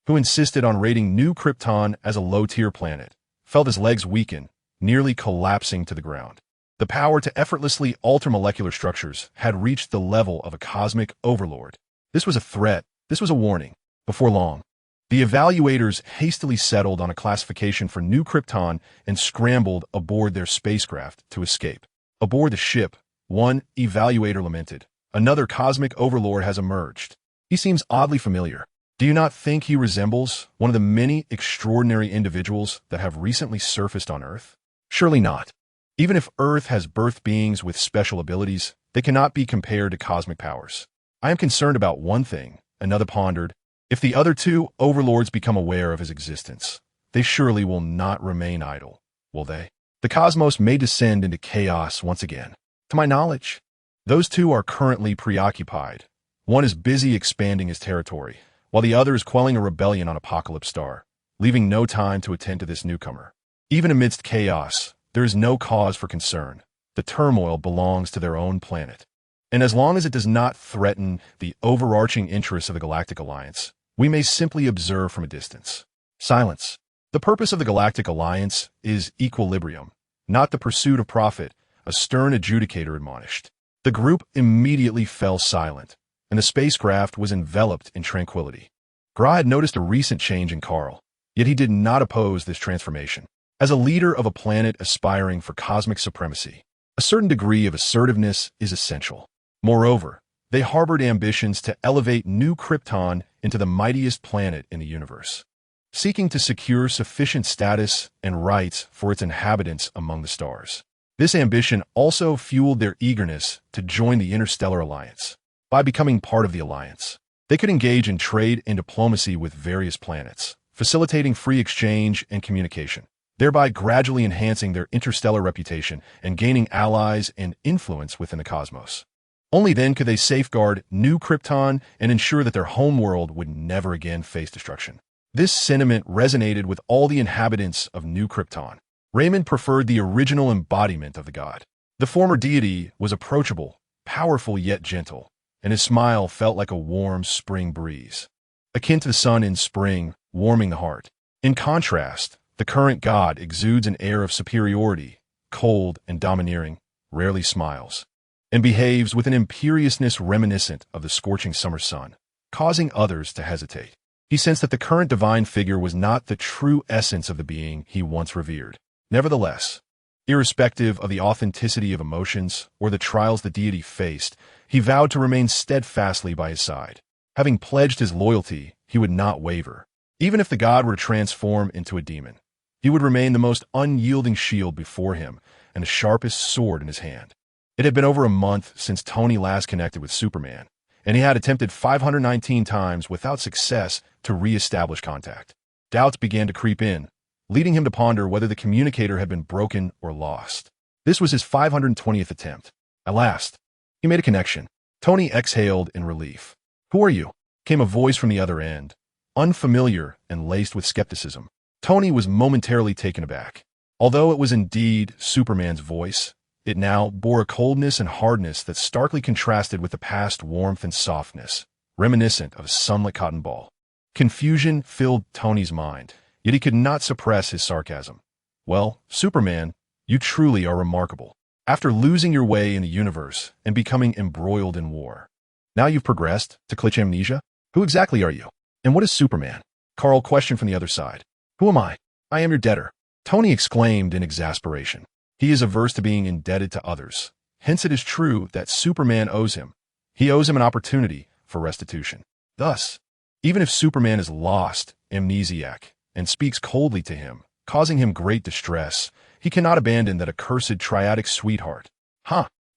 who insisted on rating New Krypton as a low-tier planet, felt his legs weaken, nearly collapsing to the ground. The power to effortlessly alter molecular structures had reached the level of a cosmic overlord. This was a threat. This was a warning. Before long, the evaluators hastily settled on a classification for New Krypton and scrambled aboard their spacecraft to escape. Aboard the ship, one evaluator lamented, "Another cosmic overlord has emerged. He seems oddly familiar. Do you not think he resembles one of the many extraordinary individuals that have recently surfaced on Earth?" "Surely not. Even if Earth has birthed beings with special abilities, they cannot be compared to cosmic powers. I am concerned about one thing, another pondered. If the other two overlords become aware of his existence, they surely will not remain idle, will they? The cosmos may descend into chaos once again. To my knowledge, those two are currently preoccupied. One is busy expanding his territory, while the other is quelling a rebellion on Apocalypse Star, leaving no time to attend to this newcomer. Even amidst chaos, there is no cause for concern. The turmoil belongs to their own planet. And as long as it does not threaten the overarching interests of the Galactic Alliance, we may simply observe from a distance. Silence. The purpose of the Galactic Alliance is equilibrium, not the pursuit of profit, a stern adjudicator admonished. The group immediately fell silent, and the spacecraft was enveloped in tranquility. Gra had noticed a recent change in Carl, yet he did not oppose this transformation. As a leader of a planet aspiring for cosmic supremacy, a certain degree of assertiveness is essential. Moreover, they harbored ambitions to elevate New Krypton into the mightiest planet in the universe, seeking to secure sufficient status and rights for its inhabitants among the stars. This ambition also fueled their eagerness to join the Interstellar Alliance. By becoming part of the Alliance, they could engage in trade and diplomacy with various planets, facilitating free exchange and communication, thereby gradually enhancing their interstellar reputation and gaining allies and influence within the cosmos. Only then could they safeguard New Krypton and ensure that their homeworld would never again face destruction. This sentiment resonated with all the inhabitants of New Krypton. Raymond preferred the original embodiment of the god. The former deity was approachable, powerful yet gentle, and his smile felt like a warm spring breeze, akin to the sun in spring, warming the heart. In contrast, the current god exudes an air of superiority, cold and domineering, rarely smiles, and behaves with an imperiousness reminiscent of the scorching summer sun, causing others to hesitate. He sensed that the current divine figure was not the true essence of the being he once revered. Nevertheless, irrespective of the authenticity of emotions or the trials the deity faced, he vowed to remain steadfastly by his side. Having pledged his loyalty, he would not waver. Even if the god were to transform into a demon, he would remain the most unyielding shield before him and the sharpest sword in his hand. It had been over a month since Tony last connected with Superman, and he had attempted 519 times without success to re-establish contact. Doubts began to creep in, leading him to ponder whether the communicator had been broken or lost. This was his 520th attempt. At last, he made a connection. Tony exhaled in relief. "Who are you?" came a voice from the other end, unfamiliar and laced with skepticism. Tony was momentarily taken aback. Although it was indeed Superman's voice, it now bore a coldness and hardness that starkly contrasted with the past warmth and softness, reminiscent of a sunlit cotton ball. Confusion filled Tony's mind, yet he could not suppress his sarcasm. "Well, Superman, you truly are remarkable. After losing your way in the universe and becoming embroiled in war, now you've progressed to glitch amnesia? Who exactly are you? And what is Superman?" Carl questioned from the other side. "Who am I? I am your debtor," Tony exclaimed in exasperation. He is averse to being indebted to others. Hence it is true that Superman owes him. He owes him an opportunity for restitution. Thus, even if Superman is lost, amnesiac, and speaks coldly to him, causing him great distress, he cannot abandon that accursed triadic sweetheart.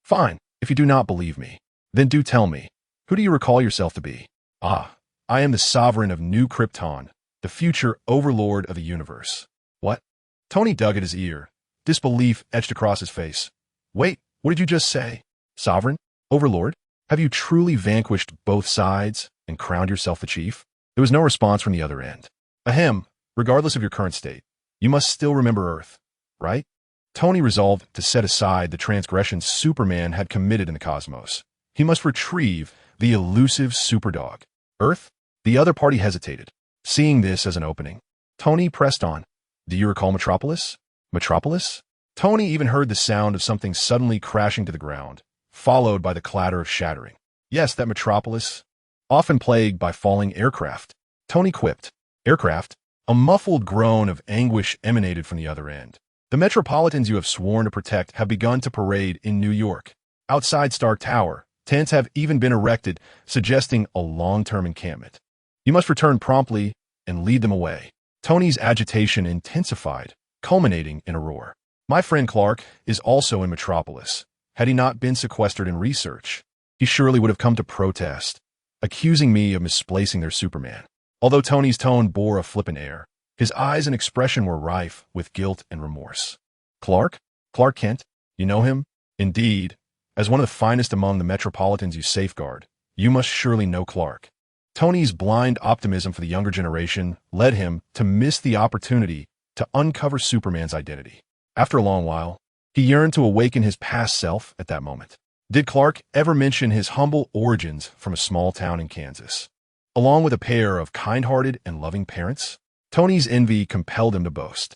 Fine. If you do not believe me, then do tell me. Who do you recall yourself to be? I am the sovereign of New Krypton, the future overlord of the universe. What? Tony dug at his ear. Disbelief etched across his face. Wait, what did you just say? Sovereign? Overlord? Have you truly vanquished both sides and crowned yourself the chief? There was no response from the other end. Ahem, regardless of your current state, you must still remember Earth, right? Tony resolved to set aside the transgressions Superman had committed in the cosmos. He must retrieve the elusive superdog. Earth? The other party hesitated. Seeing this as an opening, Tony pressed on. Do you recall Metropolis? Metropolis? Tony even heard the sound of something suddenly crashing to the ground, followed by the clatter of shattering. Yes, that Metropolis, often plagued by falling aircraft. Tony quipped. Aircraft? A muffled groan of anguish emanated from the other end. The metropolitans you have sworn to protect have begun to parade in New York. Outside Stark Tower, tents have even been erected, suggesting a long-term encampment. You must return promptly and lead them away. Tony's agitation intensified, culminating in a roar. My friend Clark is also in Metropolis. Had he not been sequestered in research, he surely would have come to protest, accusing me of misplacing their Superman. Although Tony's tone bore a flippant air, his eyes and expression were rife with guilt and remorse. Clark? Clark Kent? You know him? Indeed. As one of the finest among the metropolitans you safeguard, you must surely know Clark. Tony's blind optimism for the younger generation led him to miss the opportunity to uncover Superman's identity. After a long while, he yearned to awaken his past self at that moment. Did Clark ever mention his humble origins from a small town in Kansas, along with a pair of kind-hearted and loving parents? Tony's envy compelled him to boast.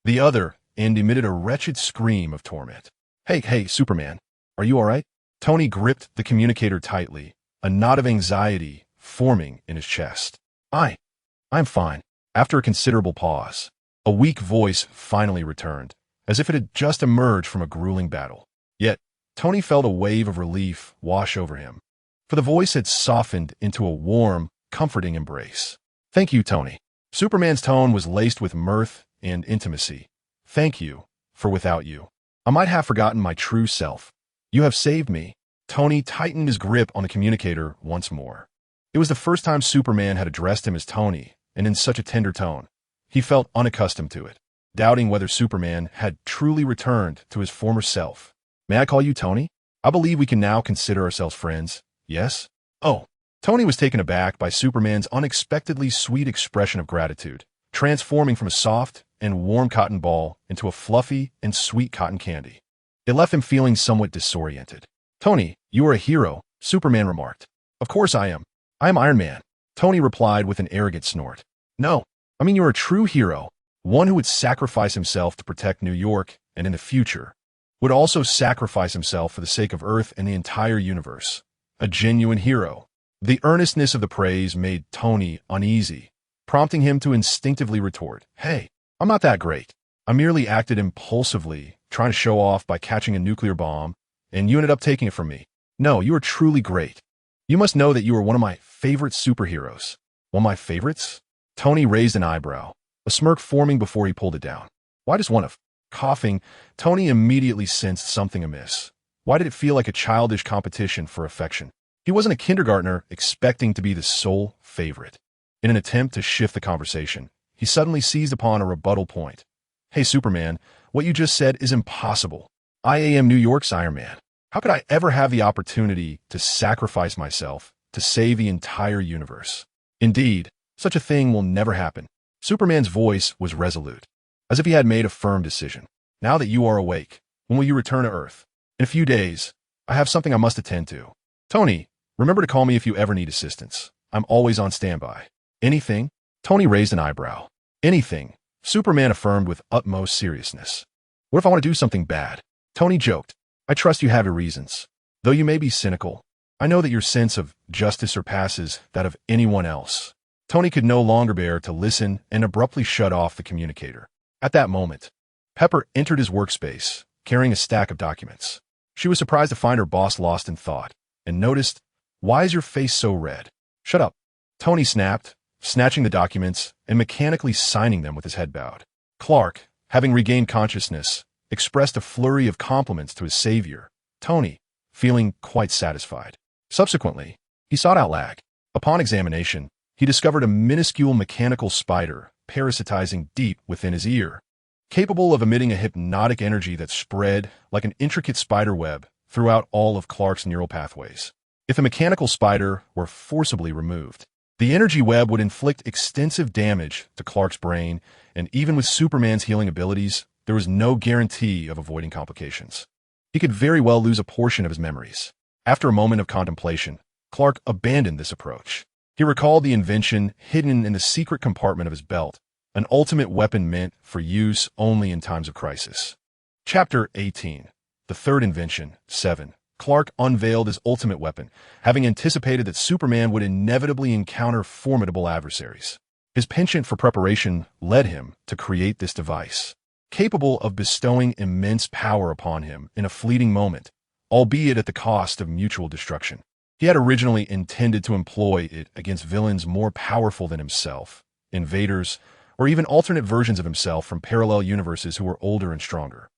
The other, and emitted a wretched scream of torment. Hey, Superman, are you all right? Tony gripped the communicator tightly, a knot of anxiety forming in his chest. I'm fine. After a considerable pause, a weak voice finally returned, as if it had just emerged from a grueling battle. Yet, Tony felt a wave of relief wash over him, for the voice had softened into a warm, comforting embrace. Thank you, Tony. Superman's tone was laced with mirth and intimacy. Thank you, for without you, I might have forgotten my true self. You have saved me. Tony tightened his grip on the communicator once more. It was the first time Superman had addressed him as Tony, and in such a tender tone. He felt unaccustomed to it, doubting whether Superman had truly returned to his former self. May I call you Tony? I believe we can now consider ourselves friends, yes? Oh. Tony was taken aback by Superman's unexpectedly sweet expression of gratitude, transforming from a soft and warm cotton ball into a fluffy and sweet cotton candy. It left him feeling somewhat disoriented. Tony, you are a hero, Superman remarked. Of course I am. I am Iron Man. Tony replied with an arrogant snort. No, I mean you're a true hero, one who would sacrifice himself to protect New York and in the future, would also sacrifice himself for the sake of Earth and the entire universe. A genuine hero. The earnestness of the praise made Tony uneasy, prompting him to instinctively retort, Hey, I'm not that great. I merely acted impulsively, trying to show off by catching a nuclear bomb, and you ended up taking it from me. No, you are truly great. You must know that you are one of my favorite superheroes. One of my favorites? Tony raised an eyebrow, a smirk forming before he pulled it down. Why does one of? Coughing, Tony immediately sensed something amiss. Why did it feel like a childish competition for affection? He wasn't a kindergartner expecting to be the sole favorite. In an attempt to shift the conversation, he suddenly seized upon a rebuttal point. Hey, Superman, what you just said is impossible. I am New York's Iron Man. How could I ever have the opportunity to sacrifice myself to save the entire universe? Indeed, such a thing will never happen. Superman's voice was resolute, as if he had made a firm decision. Now that you are awake, when will you return to Earth? In a few days. I have something I must attend to. Tony, remember to call me if you ever need assistance. I'm always on standby. Anything? Tony raised an eyebrow. Anything, Superman affirmed with utmost seriousness. What if I want to do something bad? Tony joked. I trust you have your reasons. Though you may be cynical, I know that your sense of justice surpasses that of anyone else. Tony could no longer bear to listen and abruptly shut off the communicator. At that moment, Pepper entered his workspace, carrying a stack of documents. She was surprised to find her boss lost in thought, and noticed, Why is your face so red? Shut up. Tony snapped, snatching the documents and mechanically signing them with his head bowed. Clark, having regained consciousness, expressed a flurry of compliments to his savior, Tony, feeling quite satisfied. Subsequently, he sought out Lag. Upon examination, he discovered a minuscule mechanical spider parasitizing deep within his ear, capable of emitting a hypnotic energy that spread like an intricate spider web throughout all of Clark's neural pathways. If the mechanical spider were forcibly removed, the energy web would inflict extensive damage to Clark's brain, and even with Superman's healing abilities, there was no guarantee of avoiding complications. He could very well lose a portion of his memories. After a moment of contemplation, Clark abandoned this approach. He recalled the invention hidden in the secret compartment of his belt, an ultimate weapon meant for use only in times of crisis. Chapter 18. The third invention, 7. Clark unveiled his ultimate weapon, having anticipated that Superman would inevitably encounter formidable adversaries. His penchant for preparation led him to create this device, capable of bestowing immense power upon him in a fleeting moment, albeit at the cost of mutual destruction. He had originally intended to employ it against villains more powerful than himself, invaders, or even alternate versions of himself from parallel universes who were older and stronger.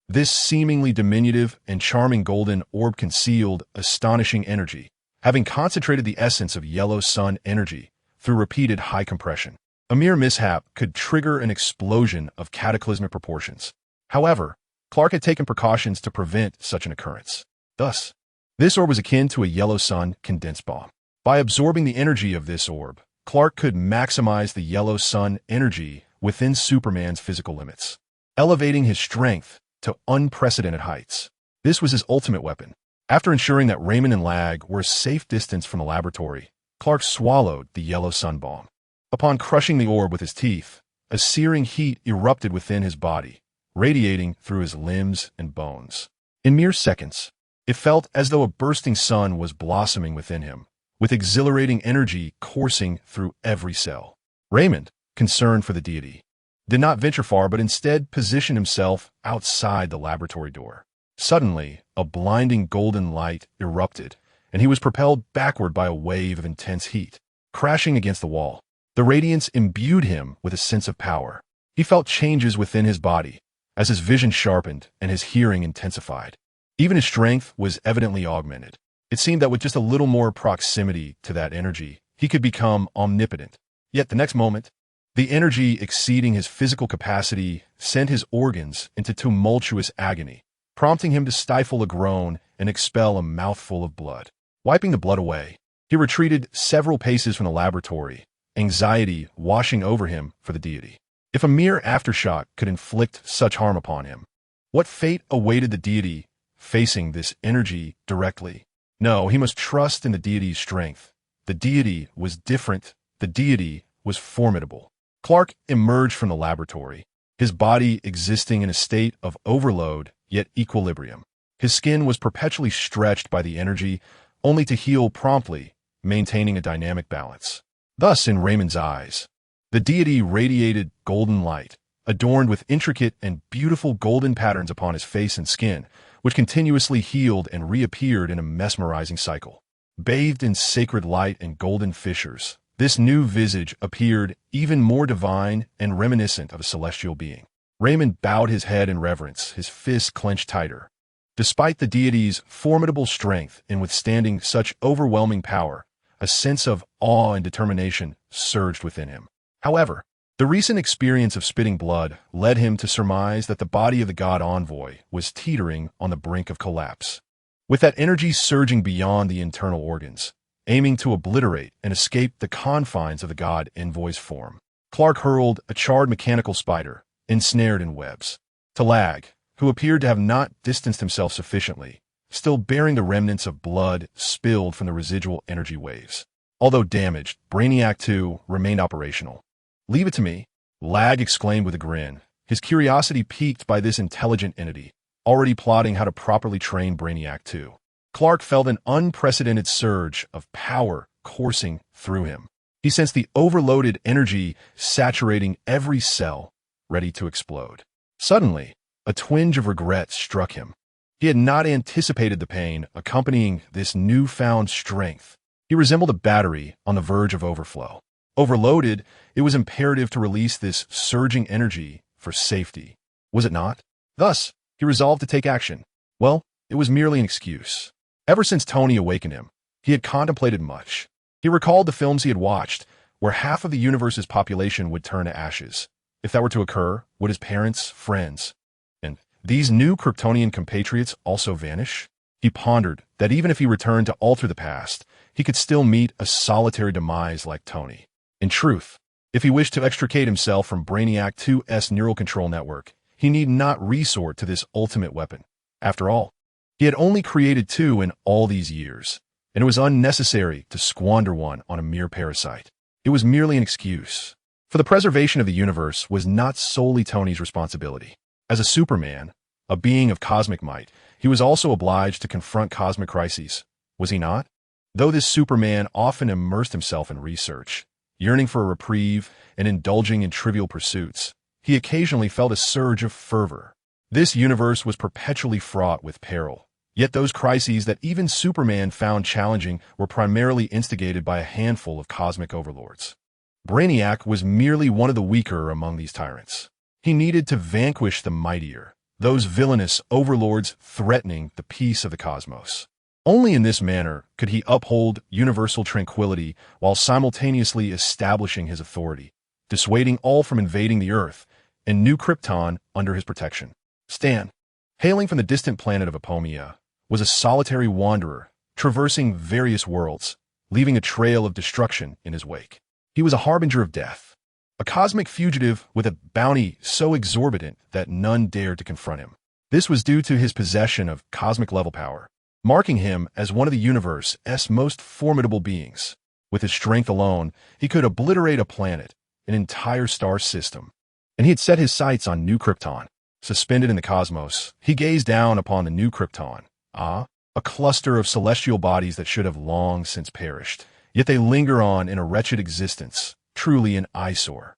This seemingly diminutive and charming golden orb concealed astonishing energy, having concentrated the essence of yellow sun energy through repeated high compression. A mere mishap could trigger an explosion of cataclysmic proportions. However, Clark had taken precautions to prevent such an occurrence. Thus, this orb was akin to a yellow sun condensed bomb. By absorbing the energy of this orb, Clark could maximize the yellow sun energy within Superman's physical limits, elevating his strength to unprecedented heights. This was his ultimate weapon. After ensuring that Raymond and Lag were a safe distance from the laboratory, Clark swallowed the yellow sun bomb. Upon crushing the orb with his teeth, a searing heat erupted within his body, radiating through his limbs and bones. In mere seconds, it felt as though a bursting sun was blossoming within him, with exhilarating energy coursing through every cell. Raymond, concerned for the deity, did not venture far but instead positioned himself outside the laboratory door. Suddenly, a blinding golden light erupted, and he was propelled backward by a wave of intense heat, crashing against the wall. The radiance imbued him with a sense of power. He felt changes within his body as his vision sharpened and his hearing intensified. Even his strength was evidently augmented. It seemed that with just a little more proximity to that energy, he could become omnipotent. Yet the next moment, the energy exceeding his physical capacity sent his organs into tumultuous agony, prompting him to stifle a groan and expel a mouthful of blood. Wiping the blood away, he retreated several paces from the laboratory, anxiety washing over him for the deity. If a mere aftershock could inflict such harm upon him, what fate awaited the deity facing this energy directly? No, he must trust in the deity's strength. The deity was different. The deity was formidable. Clark emerged from the laboratory, his body existing in a state of overload yet equilibrium. His skin was perpetually stretched by the energy, only to heal promptly, maintaining a dynamic balance. Thus, in Raymond's eyes, the deity radiated golden light, adorned with intricate and beautiful golden patterns upon his face and skin, which continuously healed and reappeared in a mesmerizing cycle. Bathed in sacred light and golden fissures, this new visage appeared even more divine and reminiscent of a celestial being. Raymond bowed his head in reverence, his fists clenched tighter. Despite the deity's formidable strength in withstanding such overwhelming power, a sense of awe and determination surged within him. However, the recent experience of spitting blood led him to surmise that the body of the god envoy was teetering on the brink of collapse. With that energy surging beyond the internal organs, aiming to obliterate and escape the confines of the god envoy's form, Clark hurled a charred mechanical spider, ensnared in webs, to Lag, who appeared to have not distanced himself sufficiently, still bearing the remnants of blood spilled from the residual energy waves. Although damaged, Brainiac 2 remained operational. "Leave it to me," Lag exclaimed with a grin, his curiosity piqued by this intelligent entity, already plotting how to properly train Brainiac 2. Clark felt an unprecedented surge of power coursing through him. He sensed the overloaded energy saturating every cell, ready to explode. Suddenly, a twinge of regret struck him. He had not anticipated the pain accompanying this newfound strength. He resembled a battery on the verge of overflow. Overloaded, it was imperative to release this surging energy for safety. Was it not? Thus, he resolved to take action. Well, it was merely an excuse. Ever since Tony awakened him, he had contemplated much. He recalled the films he had watched, where half of the universe's population would turn to ashes. If that were to occur, would his parents, friends, and these new Kryptonian compatriots also vanish? He pondered that even if he returned to alter the past, he could still meet a solitary demise like Tony. In truth, if he wished to extricate himself from Brainiac 2's neural control network, he need not resort to this ultimate weapon. After all, he had only created two in all these years, and it was unnecessary to squander one on a mere parasite. It was merely an excuse. For the preservation of the universe was not solely Tony's responsibility. As a Superman, a being of cosmic might, he was also obliged to confront cosmic crises, was he not? Though this Superman often immersed himself in research, yearning for a reprieve and indulging in trivial pursuits, he occasionally felt a surge of fervor. This universe was perpetually fraught with peril. Yet those crises that even Superman found challenging were primarily instigated by a handful of cosmic overlords. Brainiac was merely one of the weaker among these tyrants. He needed to vanquish the mightier, those villainous overlords threatening the peace of the cosmos. Only in this manner could he uphold universal tranquility while simultaneously establishing his authority, dissuading all from invading the Earth and New Krypton under his protection. Stan, hailing from the distant planet of Apomea, was a solitary wanderer, traversing various worlds, leaving a trail of destruction in his wake. He was a harbinger of death, a cosmic fugitive with a bounty so exorbitant that none dared to confront him. This was due to his possession of cosmic-level power, marking him as one of the universe's most formidable beings. With his strength alone, he could obliterate a planet, an entire star system. And he had set his sights on New Krypton. Suspended in the cosmos, he gazed down upon the New Krypton. A cluster of celestial bodies that should have long since perished. Yet they linger on in a wretched existence, truly an eyesore.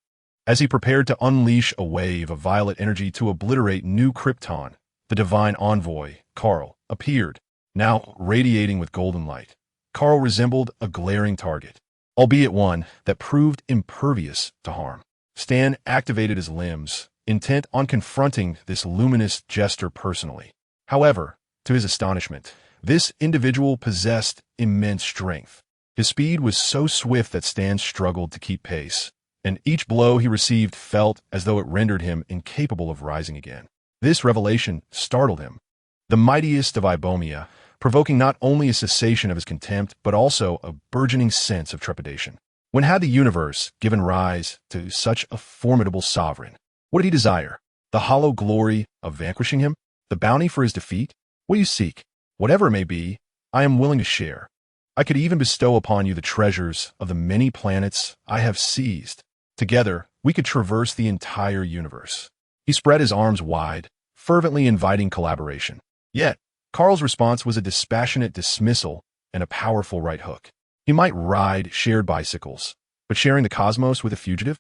As he prepared to unleash a wave of violet energy to obliterate New Krypton, the divine envoy, Karl, appeared, now radiating with golden light. Karl resembled a glaring target, albeit one that proved impervious to harm. Stan activated his limbs, intent on confronting this luminous jester personally. However, to his astonishment, this individual possessed immense strength. His speed was so swift that Stan struggled to keep pace, and each blow he received felt as though it rendered him incapable of rising again. This revelation startled him. The mightiest of Ibomia, provoking not only a cessation of his contempt, but also a burgeoning sense of trepidation. When had the universe given rise to such a formidable sovereign? What did he desire? The hollow glory of vanquishing him? The bounty for his defeat? What do you seek? Whatever it may be, I am willing to share. I could even bestow upon you the treasures of the many planets I have seized. Together, we could traverse the entire universe. He spread his arms wide, fervently inviting collaboration. Yet, Karl's response was a dispassionate dismissal and a powerful right hook. He might ride shared bicycles, but sharing the cosmos with a fugitive?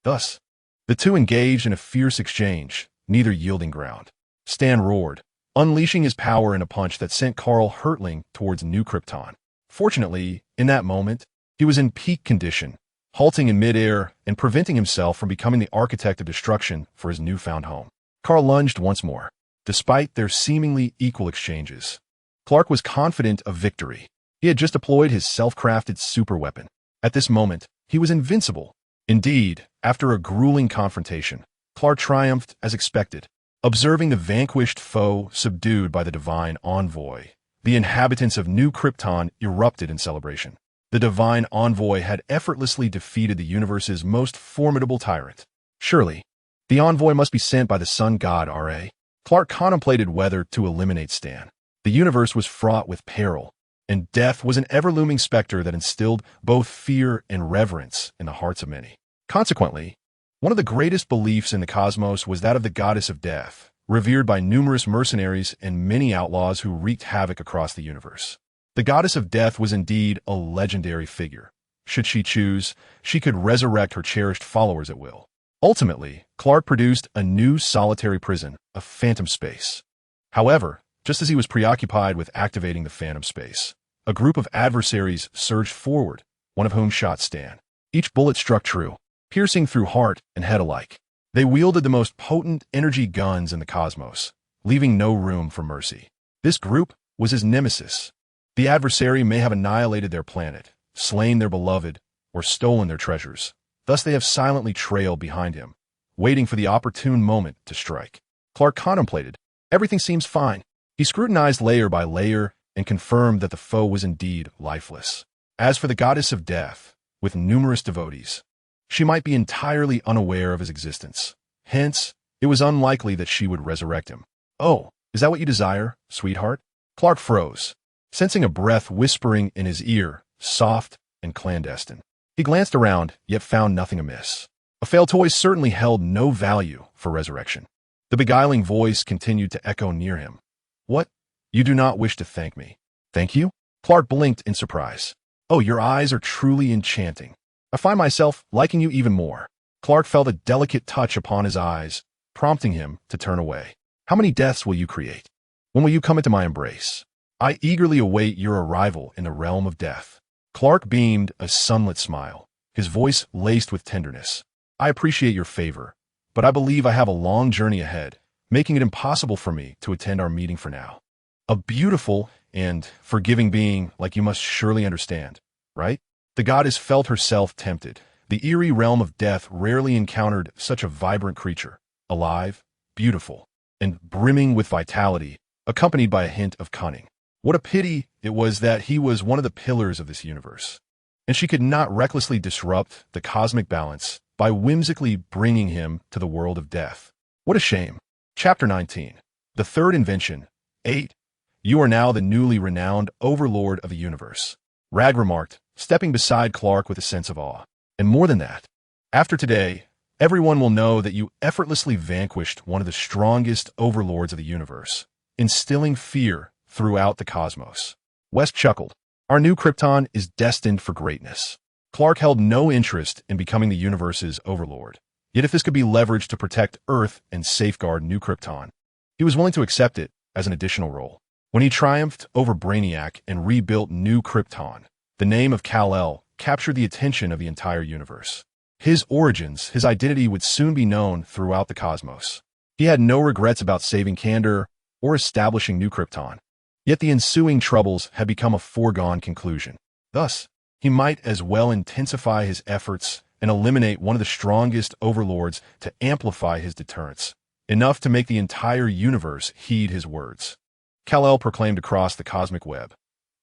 Thus, the two engaged in a fierce exchange, neither yielding ground. Stan roared, unleashing his power in a punch that sent Karl hurtling towards New Krypton. Fortunately, in that moment, he was in peak condition, halting in midair and preventing himself from becoming the architect of destruction for his newfound home. Karl lunged once more. Despite their seemingly equal exchanges, Clark was confident of victory. He had just deployed his self-crafted superweapon. At this moment, he was invincible. Indeed, after a grueling confrontation, Clark triumphed as expected. Observing the vanquished foe subdued by the divine envoy, the inhabitants of New Krypton erupted in celebration. The divine envoy had effortlessly defeated the universe's most formidable tyrant. Surely, the envoy must be sent by the sun god Ra. Clark contemplated whether to eliminate Stan. The universe was fraught with peril, and death was an ever-looming specter that instilled both fear and reverence in the hearts of many. Consequently, one of the greatest beliefs in the cosmos was that of the goddess of death, revered by numerous mercenaries and many outlaws who wreaked havoc across the universe. The goddess of death was indeed a legendary figure. Should she choose, she could resurrect her cherished followers at will. Ultimately, Clark produced a new solitary prison, a phantom space. However, just as he was preoccupied with activating the phantom space, a group of adversaries surged forward, one of whom shot Stan. Each bullet struck true, piercing through heart and head alike. They wielded the most potent energy guns in the cosmos, leaving no room for mercy. This group was his nemesis. The adversary may have annihilated their planet, slain their beloved, or stolen their treasures. Thus they have silently trailed behind him, waiting for the opportune moment to strike. Clark contemplated. Everything seems fine. He scrutinized layer by layer and confirmed that the foe was indeed lifeless. As for the goddess of death, with numerous devotees, she might be entirely unaware of his existence. Hence, it was unlikely that she would resurrect him. Oh, is that what you desire, sweetheart? Clark froze, sensing a breath whispering in his ear, soft and clandestine. He glanced around, yet found nothing amiss. A failed toy certainly held no value for resurrection. The beguiling voice continued to echo near him. What? You do not wish to thank me? Thank you? Clark blinked in surprise. Oh, your eyes are truly enchanting. I find myself liking you even more. Clark felt a delicate touch upon his eyes, prompting him to turn away. How many deaths will you create? When will you come into my embrace? I eagerly await your arrival in the realm of death. Clark beamed a sunlit smile. his voice laced with tenderness. "I appreciate your favor, but I believe I have a long journey ahead, making it impossible for me to attend our meeting for now." A beautiful and forgiving being like you must surely understand, right? The goddess felt herself tempted. The eerie realm of death rarely encountered such a vibrant creature, alive, beautiful, and brimming with vitality, accompanied by a hint of cunning. What a pity it was that he was one of the pillars of this universe, and she could not recklessly disrupt the cosmic balance by whimsically bringing him to the world of death. What a shame. Chapter 19. The Third Invention. 8. You are now the newly renowned overlord of the universe, Rag remarked, stepping beside Clark with a sense of awe. And more than that, after today, everyone will know that you effortlessly vanquished one of the strongest overlords of the universe, instilling fear throughout the cosmos. West chuckled. Our new Krypton is destined for greatness. Clark held no interest in becoming the universe's overlord. Yet if this could be leveraged to protect Earth and safeguard New Krypton, he was willing to accept it as an additional role. When he triumphed over Brainiac and rebuilt New Krypton, the name of Kal-El captured the attention of the entire universe. His origins, his identity would soon be known throughout the cosmos. He had no regrets about saving Kandor or establishing New Krypton. Yet the ensuing troubles had become a foregone conclusion. Thus, he might as well intensify his efforts and eliminate one of the strongest overlords to amplify his deterrence, enough to make the entire universe heed his words. Kal-El proclaimed across the cosmic web.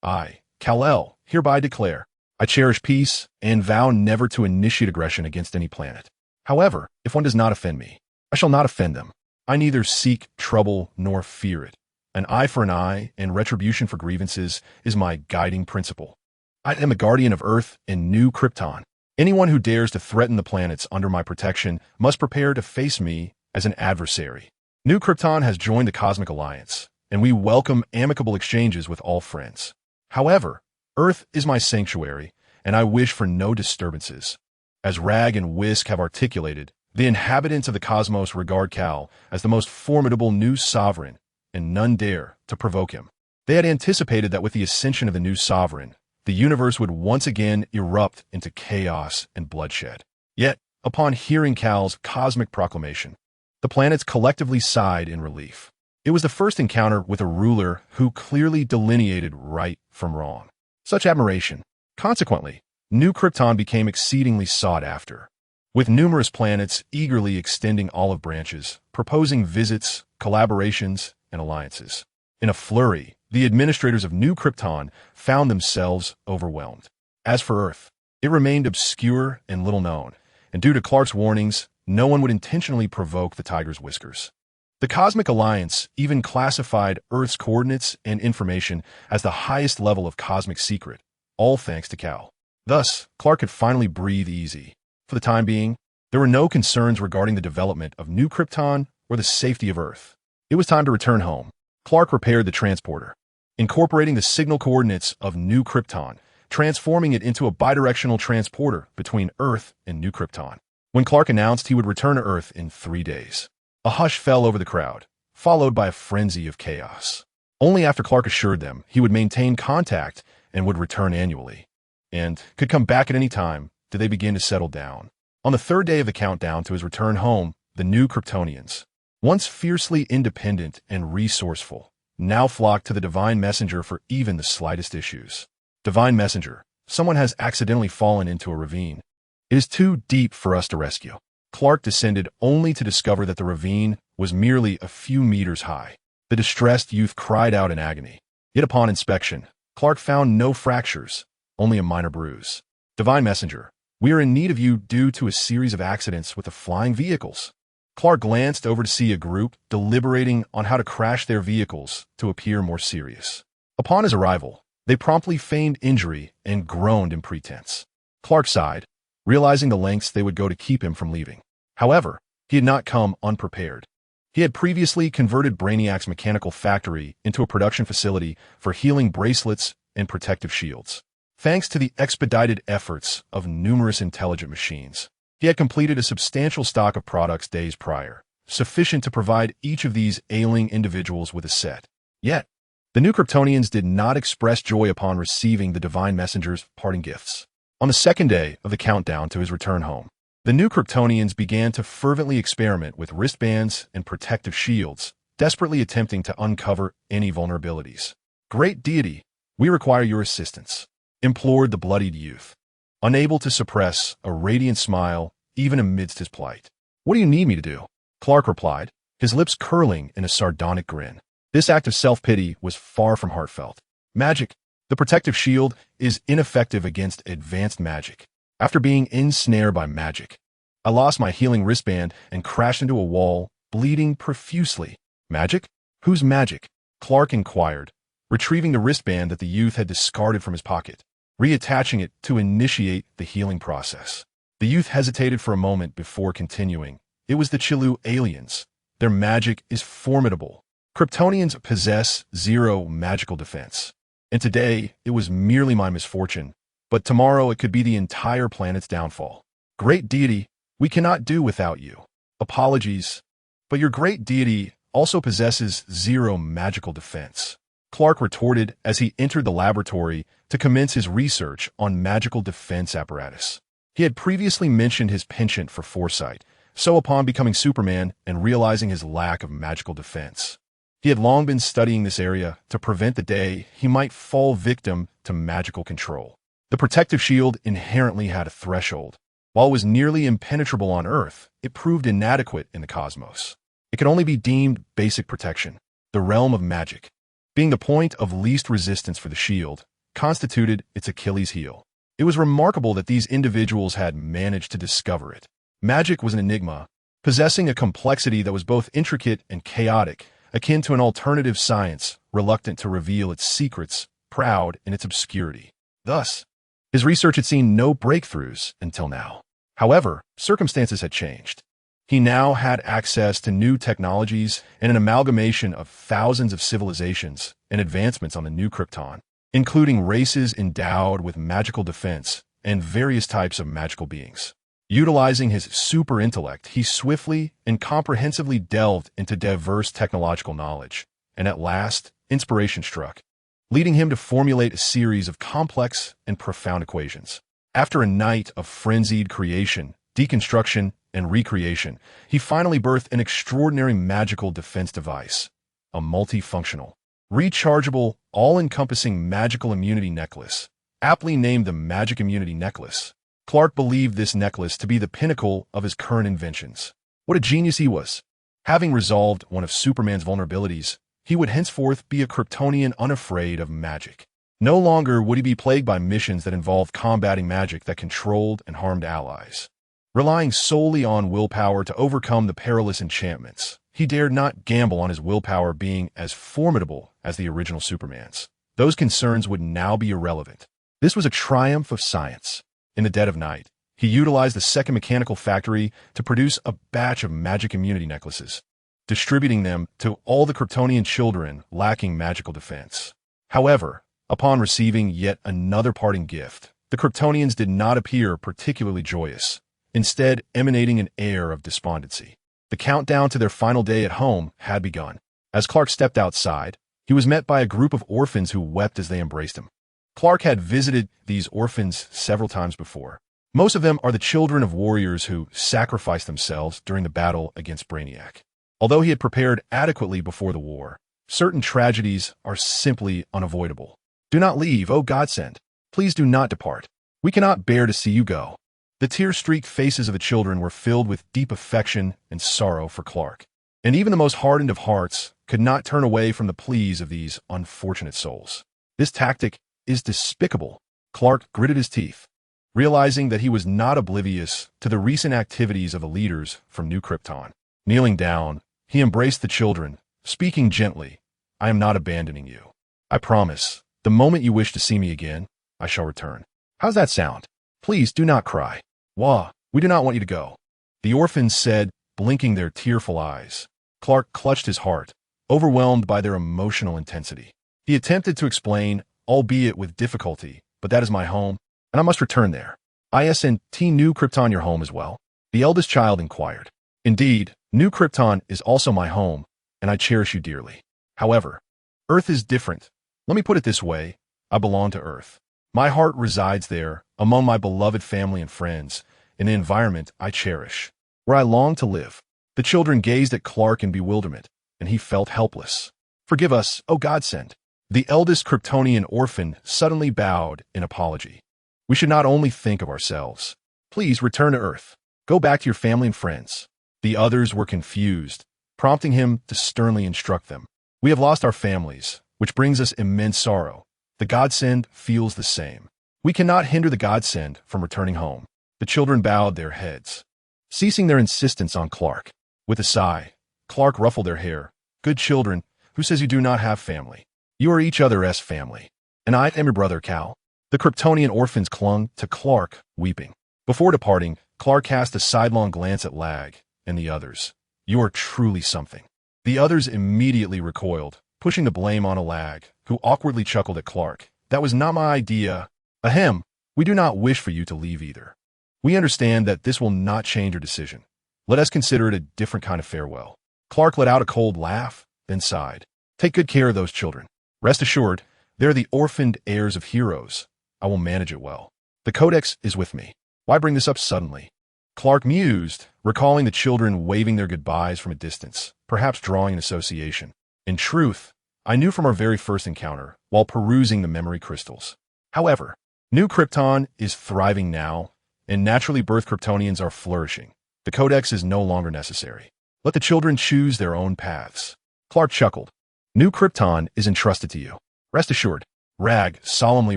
I, Kal-El, hereby declare, I cherish peace and vow never to initiate aggression against any planet. However, if one does not offend me, I shall not offend them. I neither seek trouble nor fear it. An eye for an eye and retribution for grievances is my guiding principle. I am a guardian of Earth and New Krypton. Anyone who dares to threaten the planets under my protection must prepare to face me as an adversary. New Krypton has joined the Cosmic Alliance, and we welcome amicable exchanges with all friends. However, Earth is my sanctuary, and I wish for no disturbances. As Rag and Whisk have articulated, the inhabitants of the cosmos regard Kal as the most formidable new sovereign, and none dare to provoke him. They had anticipated that with the ascension of the new sovereign, the universe would once again erupt into chaos and bloodshed. Yet, upon hearing Kal's cosmic proclamation, the planets collectively sighed in relief. It was the first encounter with a ruler who clearly delineated right from wrong. Such admiration. Consequently, New Krypton became exceedingly sought after, with numerous planets eagerly extending olive branches, proposing visits, collaborations, and alliances. In a flurry, the administrators of New Krypton found themselves overwhelmed. As for Earth, it remained obscure and little known, and due to Clark's warnings, no one would intentionally provoke the tiger's whiskers. The Cosmic Alliance even classified Earth's coordinates and information as the highest level of cosmic secret, all thanks to Kal. Thus, Clark could finally breathe easy. For the time being, there were no concerns regarding the development of New Krypton or the safety of Earth. It was time to return home. Clark repaired the transporter, incorporating the signal coordinates of New Krypton, transforming it into a bidirectional transporter between Earth and New Krypton. When Clark announced he would return to Earth in 3 days, a hush fell over the crowd, followed by a frenzy of chaos. Only after Clark assured them he would maintain contact and would return annually, and could come back at any time, did they begin to settle down. On the 3rd day of the countdown to his return home, the new Kryptonians, once fiercely independent and resourceful, now flocked to the Divine Messenger for even the slightest issues. Divine Messenger, someone has accidentally fallen into a ravine. It is too deep for us to rescue. Clark descended only to discover that the ravine was merely a few meters high. The distressed youth cried out in agony. Yet upon inspection, Clark found no fractures, only a minor bruise. Divine Messenger, we are in need of you due to a series of accidents with the flying vehicles. Clark glanced over to see a group deliberating on how to crash their vehicles to appear more serious. Upon his arrival, they promptly feigned injury and groaned in pretense. Clark sighed, realizing the lengths they would go to keep him from leaving. However, he had not come unprepared. He had previously converted Brainiac's mechanical factory into a production facility for healing bracelets and protective shields. Thanks to the expedited efforts of numerous intelligent machines, he had completed a substantial stock of products days prior, sufficient to provide each of these ailing individuals with a set. Yet, the new Kryptonians did not express joy upon receiving the Divine Messenger's parting gifts. On the second day of the countdown to his return home, the new Kryptonians began to fervently experiment with wristbands and protective shields, desperately attempting to uncover any vulnerabilities. "Great deity, we require your assistance," implored the bloodied youth, unable to suppress a radiant smile even amidst his plight. "What do you need me to do?" Clark replied, his lips curling in a sardonic grin. This act of self-pity was far from heartfelt. "Magic. The protective shield is ineffective against advanced magic. After being ensnared by magic, I lost my healing wristband and crashed into a wall, bleeding profusely." "Magic? Whose magic?" Clark inquired, retrieving the wristband that the youth had discarded from his pocket, reattaching it to initiate the healing process. The youth hesitated for a moment before continuing. "It was the Chilu aliens. Their magic is formidable. Kryptonians possess zero magical defense. And today, it was merely my misfortune, but tomorrow it could be the entire planet's downfall. Great deity, we cannot do without you. Apologies, but your great deity also possesses zero magical defense," Clark retorted as he entered the laboratory to commence his research on magical defense apparatus. He had previously mentioned his penchant for foresight, so upon becoming Superman and realizing his lack of magical defense, he had long been studying this area to prevent the day he might fall victim to magical control. The protective shield inherently had a threshold. While it was nearly impenetrable on Earth, it proved inadequate in the cosmos. It could only be deemed basic protection. The realm of magic, being the point of least resistance for the shield, constituted its Achilles heel. It was remarkable that these individuals had managed to discover it. Magic was an enigma, possessing a complexity that was both intricate and chaotic, akin to an alternative science reluctant to reveal its secrets, proud in its obscurity. Thus, his research had seen no breakthroughs until now. However, circumstances had changed. He now had access to new technologies and an amalgamation of thousands of civilizations and advancements on the new Krypton, including races endowed with magical defense and various types of magical beings. Utilizing his super intellect, he swiftly and comprehensively delved into diverse technological knowledge, and at last, inspiration struck, leading him to formulate a series of complex and profound equations. After a night of frenzied creation, deconstruction, and recreation, he finally birthed an extraordinary magical defense device, a multifunctional, rechargeable, all-encompassing magical immunity necklace, aptly named the Magic Immunity Necklace. Clark believed this necklace to be the pinnacle of his current inventions. What a genius he was! Having resolved one of Superman's vulnerabilities, he would henceforth be a Kryptonian unafraid of magic. No longer would he be plagued by missions that involved combating magic that controlled and harmed allies. Relying solely on willpower to overcome the perilous enchantments, he dared not gamble on his willpower being as formidable as the original Superman's. Those concerns would now be irrelevant. This was a triumph of science. In the dead of night, he utilized the second mechanical factory to produce a batch of magic immunity necklaces, distributing them to all the Kryptonian children lacking magical defense. However, upon receiving yet another parting gift, the Kryptonians did not appear particularly joyous, instead emanating an air of despondency. The countdown to their final day at home had begun. As Clark stepped outside, he was met by a group of orphans who wept as they embraced him. Clark had visited these orphans several times before. Most of them are the children of warriors who sacrificed themselves during the battle against Brainiac. Although he had prepared adequately before the war, certain tragedies are simply unavoidable. "Do not leave, O godsend. Please do not depart. We cannot bear to see you go." The tear-streaked faces of the children were filled with deep affection and sorrow for Clark, and even the most hardened of hearts could not turn away from the pleas of these unfortunate souls. This tactic is despicable. Clark gritted his teeth, realizing that he was not oblivious to the recent activities of the leaders from New Krypton. Kneeling down, he embraced the children, speaking gently, "I am not abandoning you. I promise, the moment you wish to see me again, I shall return." "How's that sound? Please do not cry. Wah, we do not want you to go," the orphans said, blinking their tearful eyes. Clark clutched his heart, overwhelmed by their emotional intensity. He attempted to explain, albeit with difficulty, "But that is my home, and I must return there." "Isn't New Krypton your home as well?" the eldest child inquired. "Indeed, New Krypton is also my home, and I cherish you dearly. However, Earth is different. Let me put it this way, I belong to Earth. My heart resides there, among my beloved family and friends, in an environment I cherish, where I long to live. The children gazed at Clark in bewilderment, and he felt helpless. Forgive us, O godsend. The eldest Kryptonian orphan suddenly bowed in apology. We should not only think of ourselves. Please return to Earth. Go back to your family and friends. The others were confused, prompting him to sternly instruct them. We have lost our families, which brings us immense sorrow. The godsend feels the same. We cannot hinder the godsend from returning home. The children bowed their heads, ceasing their insistence on Clark. With a sigh, Clark ruffled their hair. Good children, who says you do not have family? You are each other's family. And I am your brother, Cal. The Kryptonian orphans clung to Clark, weeping. Before departing, Clark cast a sidelong glance at Lag and the others. You are truly something. The others immediately recoiled, pushing the blame on a Lag, who awkwardly chuckled at Clark. That was not my idea. Ahem, we do not wish for you to leave either. We understand that this will not change your decision. Let us consider it a different kind of farewell. Clark let out a cold laugh, then sighed. Take good care of those children. Rest assured, they're the orphaned heirs of heroes. I will manage it well. The Codex is with me. Why bring this up suddenly? Clark mused, recalling the children waving their goodbyes from a distance, perhaps drawing an association. In truth, I knew from our very first encounter, while perusing the memory crystals. However, New Krypton is thriving now, and naturally birth Kryptonians are flourishing. The Codex is no longer necessary. Let the children choose their own paths. Clark chuckled. New Krypton is entrusted to you. Rest assured. Rag solemnly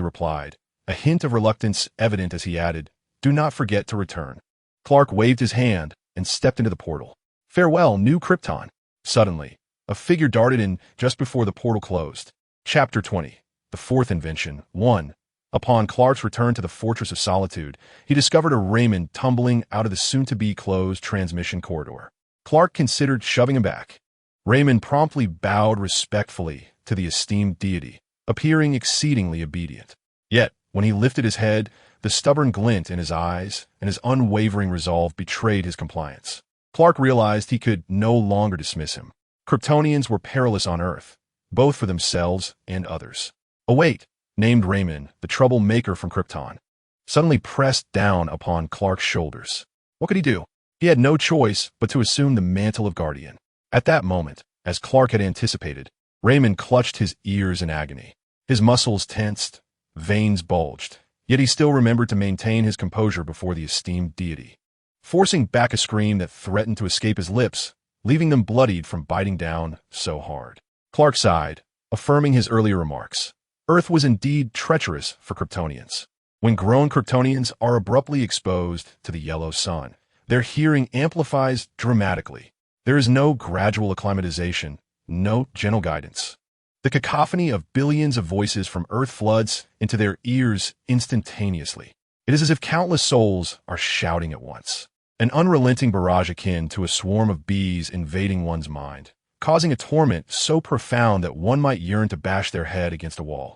replied, a hint of reluctance evident as he added, do not forget to return. Clark waved his hand and stepped into the portal. Farewell, New Krypton. Suddenly, a figure darted in just before the portal closed. Chapter 20. The Fourth Invention. 1. Upon Clark's return to the Fortress of Solitude, he discovered a Raymond tumbling out of the soon-to-be closed transmission corridor. Clark considered shoving him back. Raymond promptly bowed respectfully to the esteemed deity, appearing exceedingly obedient. Yet, when he lifted his head, the stubborn glint in his eyes and his unwavering resolve betrayed his compliance. Clark realized he could no longer dismiss him. Kryptonians were perilous on Earth, both for themselves and others. Await, named Raymond, the troublemaker from Krypton, suddenly pressed down upon Clark's shoulders. What could he do? He had no choice but to assume the mantle of guardian. At that moment, as Clark had anticipated, Raymond clutched his ears in agony. His muscles tensed, veins bulged, yet he still remembered to maintain his composure before the esteemed deity. Forcing back a scream that threatened to escape his lips, leaving them bloodied from biting down so hard. Clark sighed, affirming his earlier remarks. Earth was indeed treacherous for Kryptonians. When grown Kryptonians are abruptly exposed to the yellow sun, their hearing amplifies dramatically. There is no gradual acclimatization, no gentle guidance. The cacophony of billions of voices from Earth floods into their ears instantaneously. It is as if countless souls are shouting at once. An unrelenting barrage akin to a swarm of bees invading one's mind, causing a torment so profound that one might yearn to bash their head against a wall.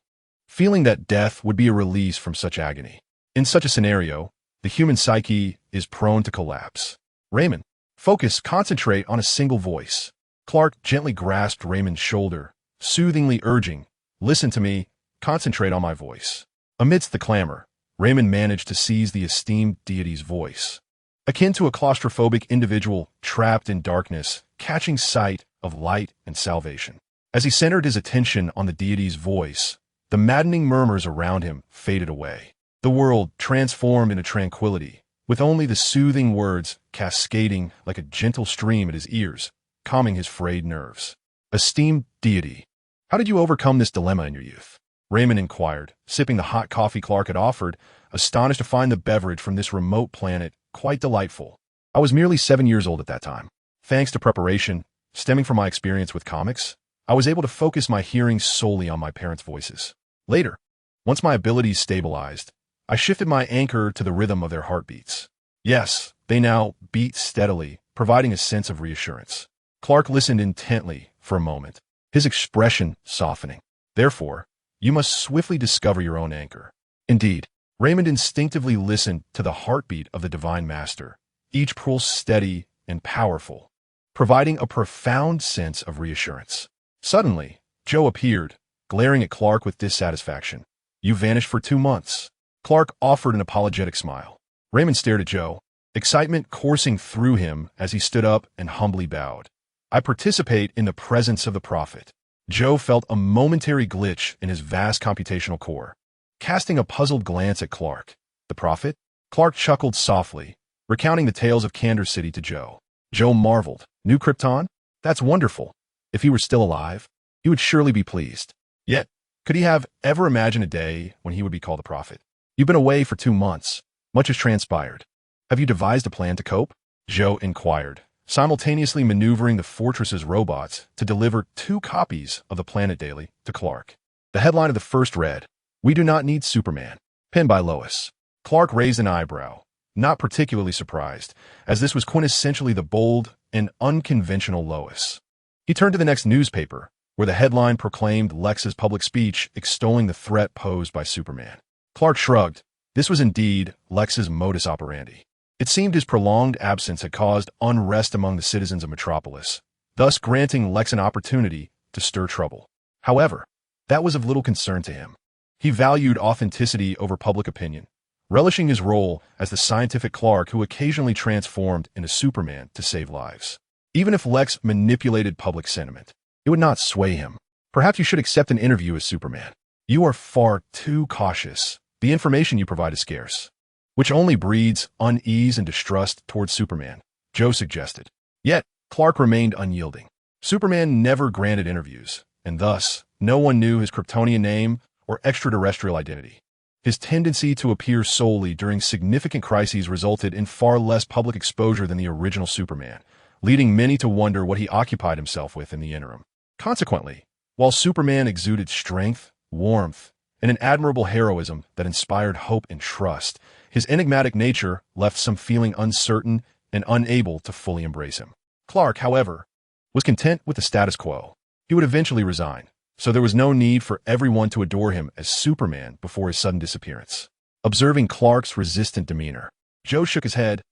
Feeling that death would be a release from such agony. In such a scenario, the human psyche is prone to collapse. Raymond, focus, concentrate on a single voice. Clark gently grasped Raymond's shoulder, soothingly urging, listen to me, concentrate on my voice. Amidst the clamor, Raymond managed to seize the esteemed deity's voice. Akin to a claustrophobic individual trapped in darkness, catching sight of light and salvation. As he centered his attention on the deity's voice, the maddening murmurs around him faded away. The world transformed into tranquility, with only the soothing words cascading like a gentle stream at his ears, calming his frayed nerves. Esteemed deity, how did you overcome this dilemma in your youth? Raymond inquired, sipping the hot coffee Clark had offered, astonished to find the beverage from this remote planet quite delightful. I was merely 7 years old at that time. Thanks to preparation, stemming from my experience with comics, I was able to focus my hearing solely on my parents' voices. Later, once my abilities stabilized, I shifted my anchor to the rhythm of their heartbeats. Yes, they now beat steadily, providing a sense of reassurance. Clark listened intently for a moment, his expression softening. Therefore, you must swiftly discover your own anchor. Indeed, Raymond instinctively listened to the heartbeat of the Divine Master, each pulse steady and powerful, providing a profound sense of reassurance. Suddenly, Joe appeared, glaring at Clark with dissatisfaction. You vanished for 2 months. Clark offered an apologetic smile. Raymond stared at Joe, excitement coursing through him as he stood up and humbly bowed. I participate in the presence of the prophet. Joe felt a momentary glitch in his vast computational core. Casting a puzzled glance at Clark. The prophet? Clark chuckled softly, recounting the tales of Candor City to Joe. Joe marveled. New Krypton? That's wonderful. If he were still alive, he would surely be pleased. Yet, could he have ever imagined a day when he would be called a prophet? You've been away for 2 months. Much has transpired. Have you devised a plan to cope? Joe inquired, simultaneously maneuvering the fortress's robots to deliver 2 copies of the Planet Daily to Clark. The headline of the first read, "We do not need Superman," penned by Lois. Clark raised an eyebrow, not particularly surprised, as this was quintessentially the bold and unconventional Lois. He turned to the next newspaper, where the headline proclaimed Lex's public speech extolling the threat posed by Superman. Clark shrugged. This was indeed Lex's modus operandi. It seemed his prolonged absence had caused unrest among the citizens of Metropolis, thus granting Lex an opportunity to stir trouble. However, that was of little concern to him. He valued authenticity over public opinion, relishing his role as the scientific Clark who occasionally transformed into Superman to save lives. Even if Lex manipulated public sentiment, it would not sway him. Perhaps you should accept an interview as Superman. You are far too cautious. The information you provide is scarce, which only breeds unease and distrust towards Superman, Joe suggested. Yet, Clark remained unyielding. Superman never granted interviews, and thus, no one knew his Kryptonian name or extraterrestrial identity. His tendency to appear solely during significant crises resulted in far less public exposure than the original Superman, leading many to wonder what he occupied himself with in the interim. Consequently, while Superman exuded strength, warmth, and an admirable heroism that inspired hope and trust, his enigmatic nature left some feeling uncertain and unable to fully embrace him. Clark, however, was content with the status quo. He would eventually resign, so there was no need for everyone to adore him as Superman before his sudden disappearance. Observing Clark's resistant demeanor, Joe shook his head.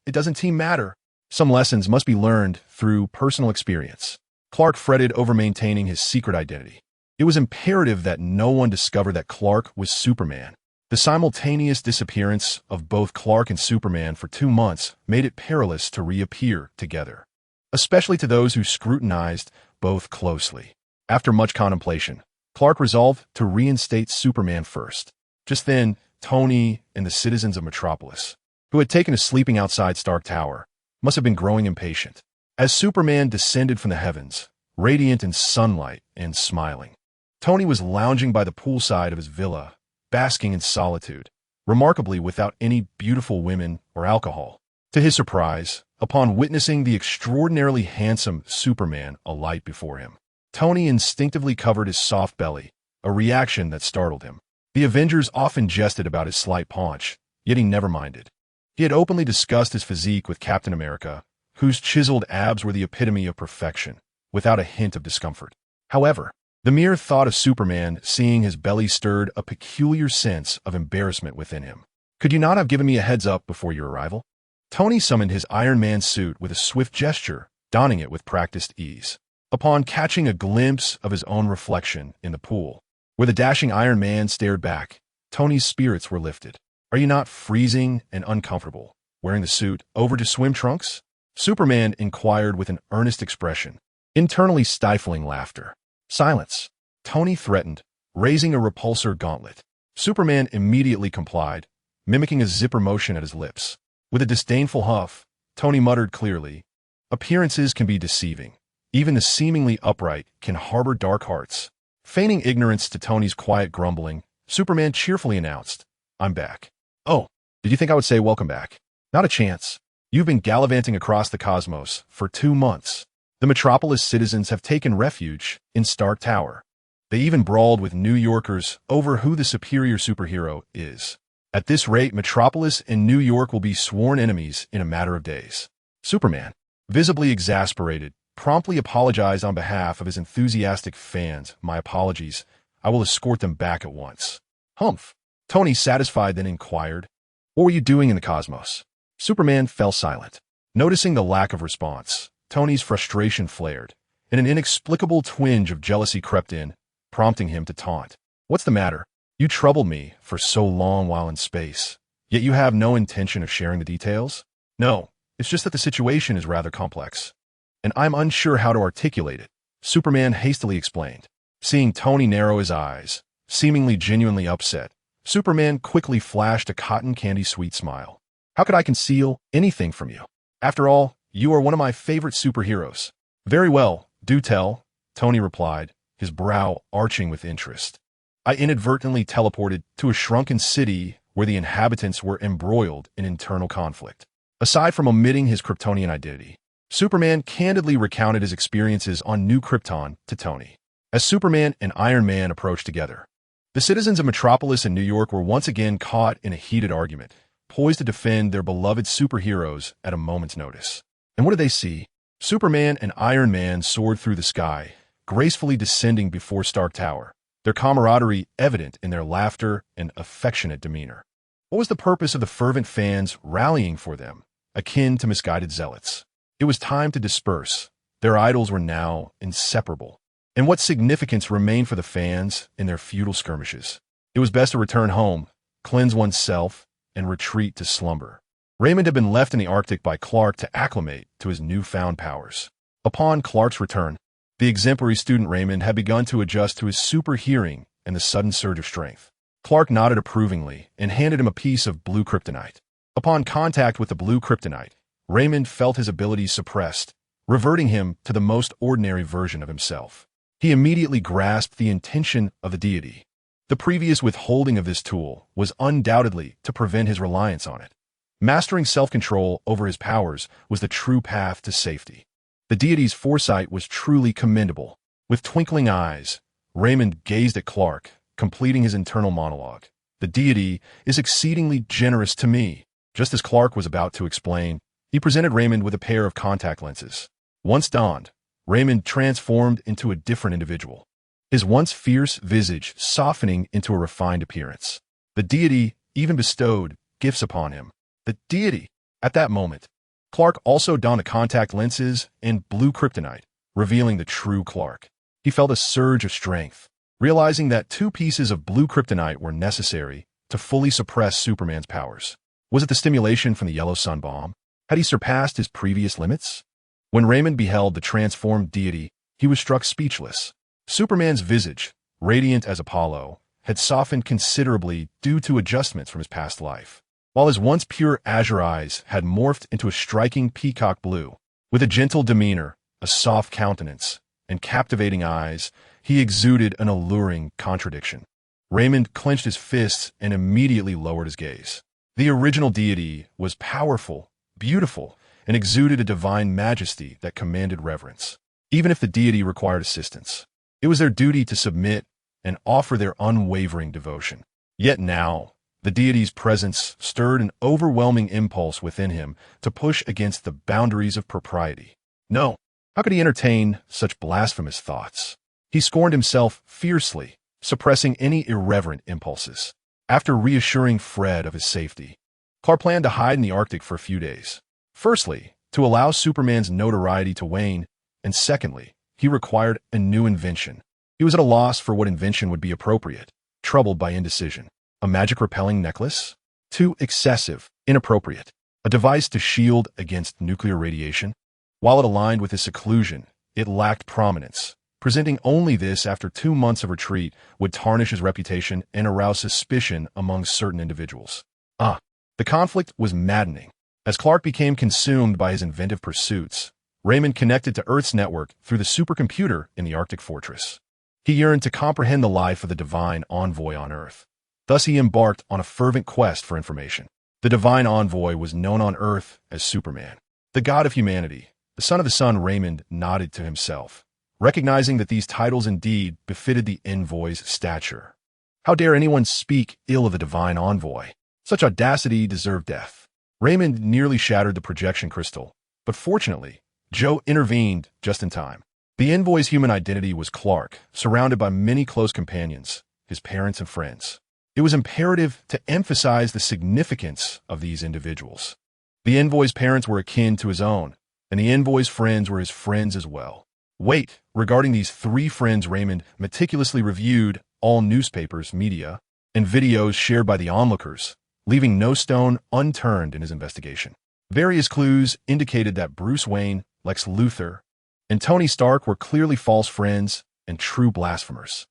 It doesn't matter. Some lessons must be learned through personal experience. Clark fretted over maintaining his secret identity. It was imperative that no one discover that Clark was Superman. The simultaneous disappearance of both Clark and Superman for 2 months made it perilous to reappear together, especially to those who scrutinized both closely. After much contemplation, Clark resolved to reinstate Superman first. Just then, Tony and the citizens of Metropolis, who had taken to sleeping outside Stark Tower, must have been growing impatient. As Superman descended from the heavens, radiant in sunlight and smiling, Tony was lounging by the poolside of his villa, basking in solitude, remarkably without any beautiful women or alcohol. To his surprise, upon witnessing the extraordinarily handsome Superman alight before him, Tony instinctively covered his soft belly, a reaction that startled him. The Avengers often jested about his slight paunch, yet he never minded. He had openly discussed his physique with Captain America, whose chiseled abs were the epitome of perfection, without a hint of discomfort. However, the mere thought of Superman seeing his belly stirred a peculiar sense of embarrassment within him. Could you not have given me a heads up before your arrival? Tony summoned his Iron Man suit with a swift gesture, donning it with practiced ease. Upon catching a glimpse of his own reflection in the pool, where the dashing Iron Man stared back, Tony's spirits were lifted. Are you not freezing and uncomfortable, wearing the suit over to swim trunks? Superman inquired with an earnest expression, internally stifling laughter. Silence, Tony threatened, raising a repulsor gauntlet. Superman immediately complied, mimicking a zipper motion at his lips. With a disdainful huff, Tony muttered clearly, "Appearances can be deceiving. Even the seemingly upright can harbor dark hearts." Feigning ignorance to Tony's quiet grumbling, Superman cheerfully announced, "I'm back." "Oh, did you think I would say welcome back?" "Not a chance. You've been gallivanting across the cosmos for 2 months. The Metropolis citizens have taken refuge in Stark Tower. They even brawled with New Yorkers over who the superior superhero is. At this rate, Metropolis and New York will be sworn enemies in a matter of days." Superman, visibly exasperated, promptly apologized on behalf of his enthusiastic fans. "My apologies. I will escort them back at once." "Humph." Tony, satisfied, then inquired, "What were you doing in the cosmos?" Superman fell silent. Noticing the lack of response, Tony's frustration flared, and an inexplicable twinge of jealousy crept in, prompting him to taunt. "What's the matter? You troubled me for so long while in space, yet you have no intention of sharing the details? No, it's just that the situation is rather complex, and I'm unsure how to articulate it, Superman hastily explained. Seeing Tony narrow his eyes, seemingly genuinely upset, Superman quickly flashed a cotton candy sweet smile. How could I conceal anything from you? After all, you are one of my favorite superheroes. Very well, do tell, Tony replied, his brow arching with interest. I inadvertently teleported to a shrunken city where the inhabitants were embroiled in internal conflict. Aside from omitting his Kryptonian identity, Superman candidly recounted his experiences on New Krypton to Tony. As Superman and Iron Man approached together, the citizens of Metropolis in New York were once again caught in a heated argument, poised to defend their beloved superheroes at a moment's notice. And what did they see? Superman and Iron Man soared through the sky, gracefully descending before Stark Tower, their camaraderie evident in their laughter and affectionate demeanor. What was the purpose of the fervent fans rallying for them, akin to misguided zealots? It was time to disperse. Their idols were now inseparable. And what significance remained for the fans in their futile skirmishes? It was best to return home, cleanse oneself, and retreat to slumber. Raymond had been left in the Arctic by Clark to acclimate to his newfound powers. Upon Clark's return, the exemplary student Raymond had begun to adjust to his super hearing and the sudden surge of strength. Clark nodded approvingly and handed him a piece of blue kryptonite. Upon contact with the blue kryptonite, Raymond felt his abilities suppressed, reverting him to the most ordinary version of himself. He immediately grasped the intention of the deity. The previous withholding of this tool was undoubtedly to prevent his reliance on it. Mastering self-control over his powers was the true path to safety. The deity's foresight was truly commendable. With twinkling eyes, Raymond gazed at Clark, completing his internal monologue. The deity is exceedingly generous to me. Just as Clark was about to explain, he presented Raymond with a pair of contact lenses. Once donned, Raymond transformed into a different individual, his once fierce visage softening into a refined appearance. The deity even bestowed gifts upon him. The deity! At that moment, Clark also donned the contact lenses and blue kryptonite, revealing the true Clark. He felt a surge of strength, realizing that 2 pieces of blue kryptonite were necessary to fully suppress Superman's powers. Was it the stimulation from the yellow sun bomb? Had he surpassed his previous limits? When Raymond beheld the transformed deity, he was struck speechless. Superman's visage, radiant as Apollo, had softened considerably due to adjustments from his past life, while his once pure azure eyes had morphed into a striking peacock blue. With a gentle demeanor, a soft countenance, and captivating eyes, he exuded an alluring contradiction. Raymond clenched his fists and immediately lowered his gaze. The original deity was powerful, beautiful, and exuded a divine majesty that commanded reverence. Even if the deity required assistance, it was their duty to submit and offer their unwavering devotion. Yet now, the deity's presence stirred an overwhelming impulse within him to push against the boundaries of propriety. No, how could he entertain such blasphemous thoughts? He scorned himself fiercely, suppressing any irreverent impulses. After reassuring Fred of his safety, Clark planned to hide in the Arctic for a few days. Firstly, to allow Superman's notoriety to wane, and secondly, he required a new invention. He was at a loss for what invention would be appropriate, troubled by indecision. A magic-repelling necklace? Too excessive, inappropriate. A device to shield against nuclear radiation? While it aligned with his seclusion, it lacked prominence. Presenting only this after 2 months of retreat would tarnish his reputation and arouse suspicion among certain individuals. The conflict was maddening. As Clark became consumed by his inventive pursuits, Raymond connected to Earth's network through the supercomputer in the Arctic fortress. He yearned to comprehend the life of the divine envoy on Earth. Thus he embarked on a fervent quest for information. The divine envoy was known on Earth as Superman, the god of humanity, the son of the sun. Raymond nodded to himself, recognizing that these titles indeed befitted the envoy's stature. How dare anyone speak ill of the divine envoy? Such audacity deserved death. Raymond nearly shattered the projection crystal, but fortunately, Joe intervened just in time. The envoy's human identity was Clark, surrounded by many close companions, his parents and friends. It was imperative to emphasize the significance of these individuals. The envoy's parents were akin to his own, and the envoy's friends were his friends as well. Regarding these 3 friends, Raymond meticulously reviewed all newspapers, media, and videos shared by the onlookers, leaving no stone unturned in his investigation. Various clues indicated that Bruce Wayne, Lex Luthor, and Tony Stark were clearly false friends and true blasphemers.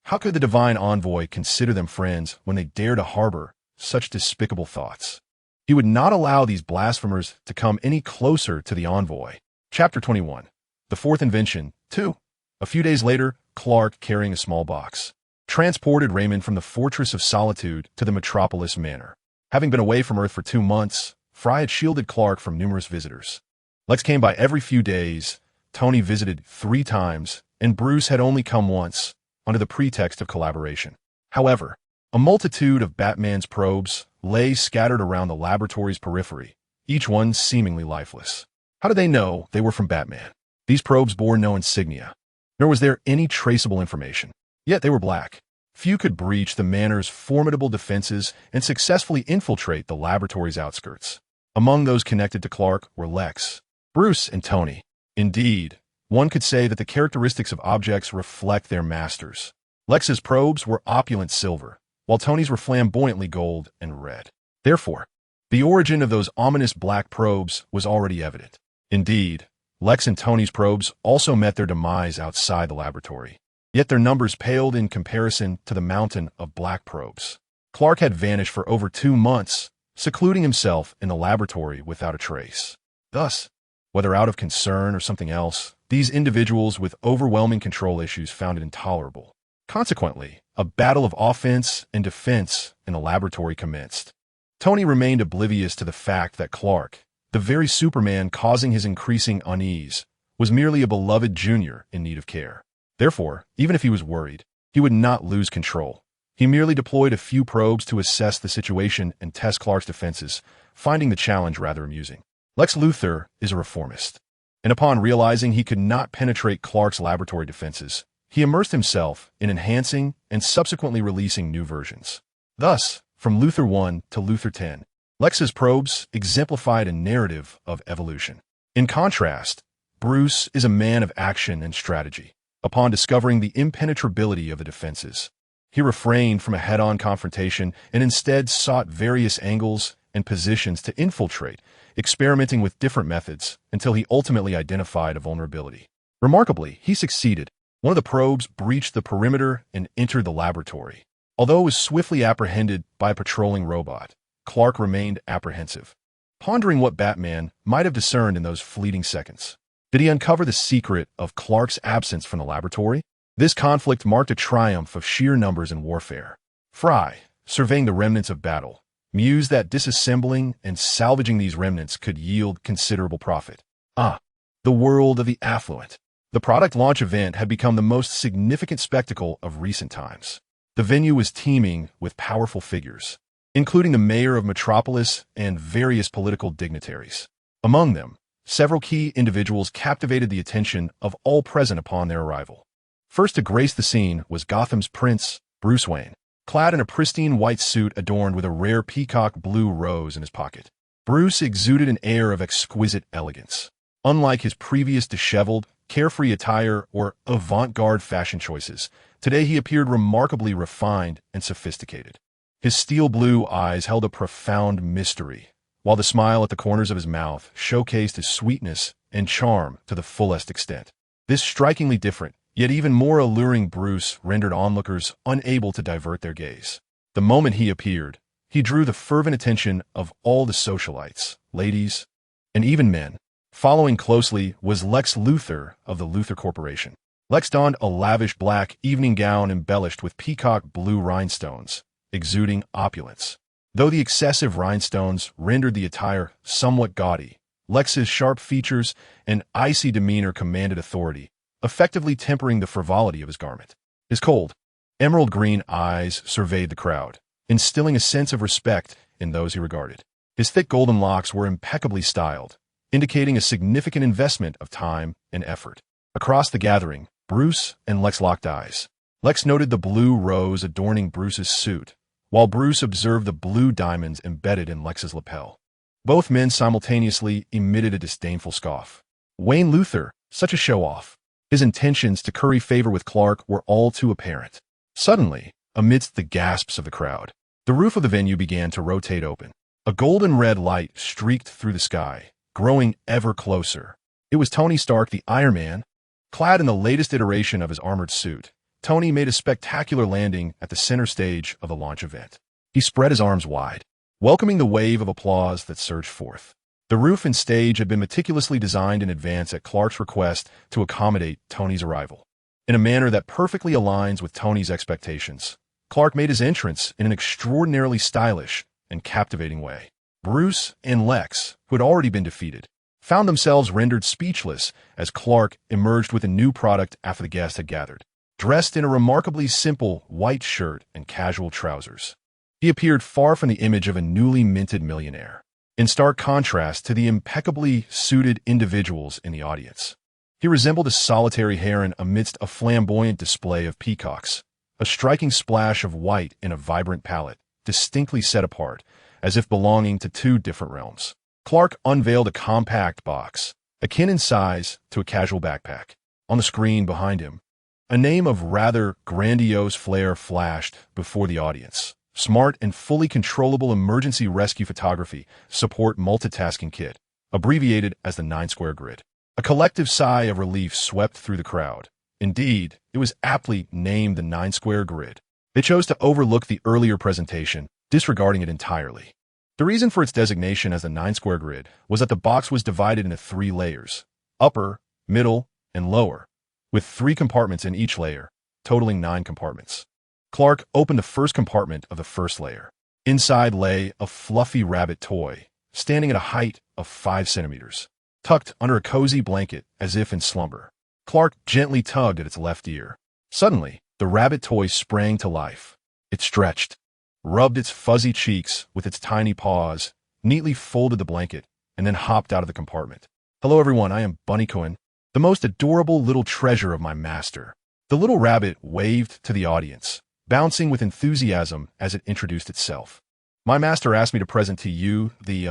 How could the divine envoy consider them friends when they dare to harbor such despicable thoughts? He would not allow these blasphemers to come any closer to the envoy. Chapter 21. The Fourth Invention, 2. A few days later, Clark, carrying a small box, transported Raymond from the Fortress of Solitude to the Metropolis Manor. Having been away from Earth for 2 months, Fry had shielded Clark from numerous visitors. Lex came by every few days, Tony visited 3 times, and Bruce had only come once, under the pretext of collaboration. However, a multitude of Batman's probes lay scattered around the laboratory's periphery, each one seemingly lifeless. How did they know they were from Batman? These probes bore no insignia, nor was there any traceable information. Yet they were black. Few could breach the Manor's formidable defenses and successfully infiltrate the laboratory's outskirts. Among those connected to Clark were Lex, Bruce, and Tony. Indeed, one could say that the characteristics of objects reflect their masters. Lex's probes were opulent silver, while Tony's were flamboyantly gold and red. Therefore, the origin of those ominous black probes was already evident. Indeed, Lex and Tony's probes also met their demise outside the laboratory. Yet their numbers paled in comparison to the mountain of black probes. Clark had vanished for over 2 months, secluding himself in the laboratory without a trace. Thus, whether out of concern or something else, these individuals with overwhelming control issues found it intolerable. Consequently, a battle of offense and defense in the laboratory commenced. Tony remained oblivious to the fact that Clark, the very Superman causing his increasing unease, was merely a beloved junior in need of care. Therefore, even if he was worried, he would not lose control. He merely deployed a few probes to assess the situation and test Clark's defenses, finding the challenge rather amusing. Lex Luthor is a reformist, and upon realizing he could not penetrate Clark's laboratory defenses, he immersed himself in enhancing and subsequently releasing new versions. Thus, from Luthor 1 to Luthor 10, Lex's probes exemplified a narrative of evolution. In contrast, Bruce is a man of action and strategy. Upon discovering the impenetrability of the defenses, he refrained from a head-on confrontation and instead sought various angles and positions to infiltrate, experimenting with different methods until he ultimately identified a vulnerability. Remarkably, he succeeded. One of the probes breached the perimeter and entered the laboratory. Although it was swiftly apprehended by a patrolling robot, Clark remained apprehensive, pondering what Batman might have discerned in those fleeting seconds. Did he uncover the secret of Clark's absence from the laboratory? This conflict marked a triumph of sheer numbers in warfare. Fry, surveying the remnants of battle, mused that disassembling and salvaging these remnants could yield considerable profit. The world of the affluent. The product launch event had become the most significant spectacle of recent times. The venue was teeming with powerful figures, including the mayor of Metropolis and various political dignitaries. Among them, several key individuals captivated the attention of all present upon their arrival. First to grace the scene was Gotham's Prince, Bruce Wayne, clad in a pristine white suit adorned with a rare peacock blue rose in his pocket. Bruce exuded an air of exquisite elegance. Unlike his previous disheveled, carefree attire or avant-garde fashion choices, today he appeared remarkably refined and sophisticated. His steel blue eyes held a profound mystery, while the smile at the corners of his mouth showcased his sweetness and charm to the fullest extent. This strikingly different, yet even more alluring Bruce rendered onlookers unable to divert their gaze. The moment he appeared, he drew the fervent attention of all the socialites, ladies, and even men. Following closely was Lex Luthor of the Luthor Corporation. Lex donned a lavish black evening gown embellished with peacock blue rhinestones, exuding opulence. Though the excessive rhinestones rendered the attire somewhat gaudy, Lex's sharp features and icy demeanor commanded authority, effectively tempering the frivolity of his garment. His cold, emerald green eyes surveyed the crowd, instilling a sense of respect in those he regarded. His thick golden locks were impeccably styled, indicating a significant investment of time and effort. Across the gathering, Bruce and Lex locked eyes. Lex noted the blue rose adorning Bruce's suit, while Bruce observed the blue diamonds embedded in Lex's lapel. Both men simultaneously emitted a disdainful scoff. Wayne Luthor, such a show-off. His intentions to curry favor with Clark were all too apparent. Suddenly, amidst the gasps of the crowd. The roof of the venue began to rotate open. A golden red light streaked through the sky, growing ever closer. It was Tony Stark, the Iron Man. Clad in the latest iteration of his armored suit, Tony made a spectacular landing at the center stage of the launch event. He spread his arms wide, welcoming the wave of applause that surged forth. The roof and stage had been meticulously designed in advance at Clark's request to accommodate Tony's arrival. In a manner that perfectly aligns with Tony's expectations, Clark made his entrance in an extraordinarily stylish and captivating way. Bruce and Lex, who had already been defeated, found themselves rendered speechless as Clark emerged with a new product after the guests had gathered. Dressed in a remarkably simple white shirt and casual trousers, he appeared far from the image of a newly minted millionaire, in stark contrast to the impeccably suited individuals in the audience. He resembled a solitary heron amidst a flamboyant display of peacocks, a striking splash of white in a vibrant palette, distinctly set apart, as if belonging to two different realms. Clark unveiled a compact box, akin in size to a casual backpack. On the screen behind him, a name of rather grandiose flair flashed before the audience. Smart and fully controllable emergency rescue photography support multitasking kit, abbreviated as the 9-square grid. A collective sigh of relief swept through the crowd. Indeed, it was aptly named the 9-square grid. They chose to overlook the earlier presentation, disregarding it entirely. The reason for its designation as the 9-square grid was that the box was divided into 3 layers, upper, middle, and lower, with 3 compartments in each layer, totaling 9 compartments. Clark opened the first compartment of the first layer. Inside lay a fluffy rabbit toy, standing at a height of 5 centimeters, tucked under a cozy blanket as if in slumber. Clark gently tugged at its left ear. Suddenly, the rabbit toy sprang to life. It stretched, rubbed its fuzzy cheeks with its tiny paws, neatly folded the blanket, and then hopped out of the compartment. "Hello everyone, I am Bunny Cohen, the most adorable little treasure of my master." The little rabbit waved to the audience, bouncing with enthusiasm as it introduced itself. "My master asked me to present to you the,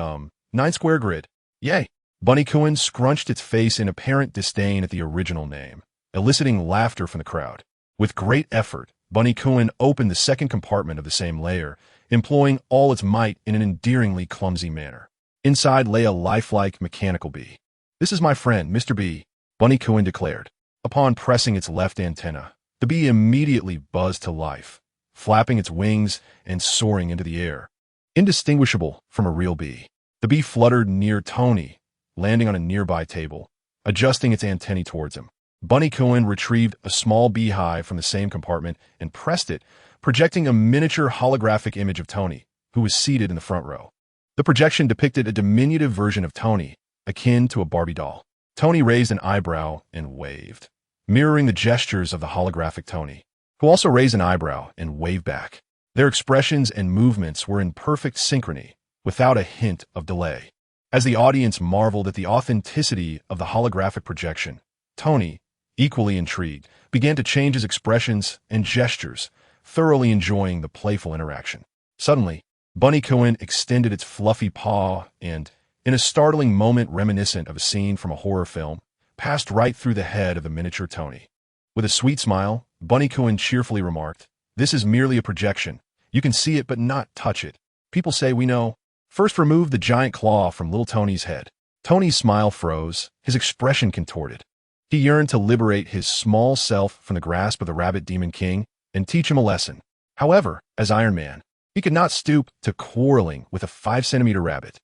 9-square grid. Yay!" Bunny Cohen scrunched its face in apparent disdain at the original name, eliciting laughter from the crowd. With great effort, Bunny Cohen opened the second compartment of the same layer, employing all its might in an endearingly clumsy manner. Inside lay a lifelike mechanical bee. "This is my friend, Mr. B," Bunny Cohen declared. Upon pressing its left antenna, the bee immediately buzzed to life, flapping its wings and soaring into the air. Indistinguishable from a real bee, the bee fluttered near Tony, landing on a nearby table, adjusting its antennae towards him. Bunny Cohen retrieved a small beehive from the same compartment and pressed it, projecting a miniature holographic image of Tony, who was seated in the front row. The projection depicted a diminutive version of Tony, akin to a Barbie doll. Tony raised an eyebrow and waved, mirroring the gestures of the holographic Tony, who also raised an eyebrow and waved back. Their expressions and movements were in perfect synchrony, without a hint of delay. As the audience marveled at the authenticity of the holographic projection, Tony, equally intrigued, began to change his expressions and gestures, thoroughly enjoying the playful interaction. Suddenly, Bunny Cohen extended its fluffy paw and, in a startling moment reminiscent of a scene from a horror film, passed right through the head of the miniature Tony. With a sweet smile, Bunny Cohen cheerfully remarked, "This is merely a projection. You can see it but not touch it. People say we know." First remove the giant claw from little Tony's head. Tony's smile froze, his expression contorted. He yearned to liberate his small self from the grasp of the Rabbit Demon King and teach him a lesson. However, as Iron Man, he could not stoop to quarreling with a 5-centimeter rabbit.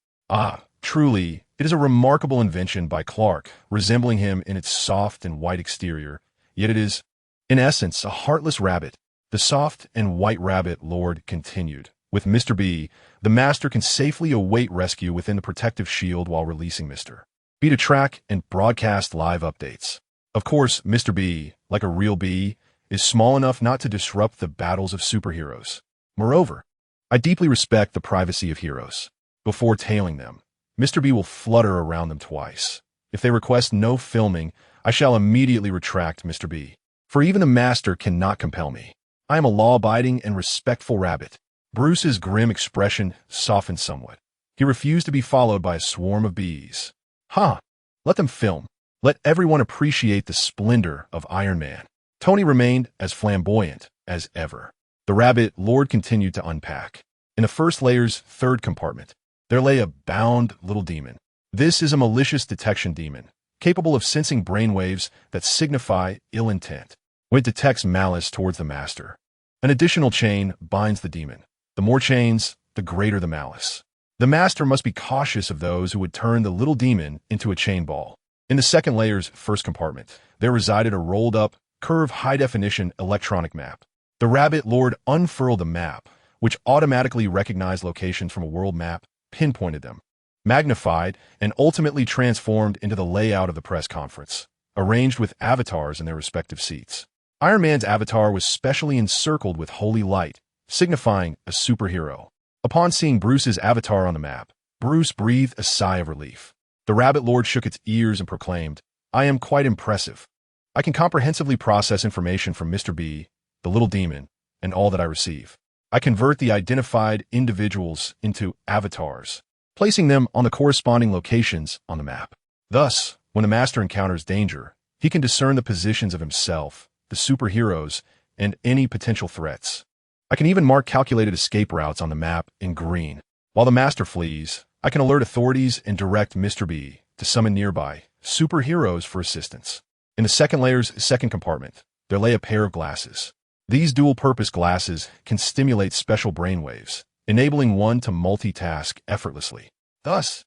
Truly, it is a remarkable invention by Clark, resembling him in its soft and white exterior, yet it is, in essence, a heartless rabbit. The soft and white rabbit lord continued. With Mr. B, the master can safely await rescue within the protective shield while releasing Mr. B to track and broadcast live updates. Of course, Mr. B, like a real bee, is small enough not to disrupt the battles of superheroes. Moreover, I deeply respect the privacy of heroes. Before tailing them, Mr. B will flutter around them twice. If they request no filming, I shall immediately retract Mr. B. For even the master cannot compel me. I am a law-abiding and respectful rabbit. Bruce's grim expression softened somewhat. He refused to be followed by a swarm of bees. Let them film. Let everyone appreciate the splendor of Iron Man. Tony remained as flamboyant as ever. The rabbit lord continued to unpack. In the first layer's third compartment, there lay a bound little demon. This is a malicious detection demon, capable of sensing brainwaves that signify ill intent. When it detects malice towards the master, an additional chain binds the demon. The more chains, the greater the malice. The master must be cautious of those who would turn the little demon into a chain ball. In the second layer's first compartment, there resided a rolled-up, curved high-definition electronic map. The rabbit lord unfurled the map, which automatically recognized locations from a world map, pinpointed them, magnified, and ultimately transformed into the layout of the press conference, arranged with avatars in their respective seats. Iron Man's avatar was specially encircled with holy light, signifying a superhero. Upon seeing Bruce's avatar on the map, Bruce breathed a sigh of relief. The rabbit lord shook its ears and proclaimed, "I am quite impressive. I can comprehensively process information from Mr. B, the little demon, and all that I receive. I convert the identified individuals into avatars, placing them on the corresponding locations on the map. Thus, when the master encounters danger, he can discern the positions of himself, the superheroes, and any potential threats. I can even mark calculated escape routes on the map in green. While the master flees, I can alert authorities and direct Mr. B to summon nearby superheroes for assistance." In the second layer's second compartment, there lay a pair of glasses. These dual-purpose glasses can stimulate special brainwaves, enabling one to multitask effortlessly. Thus,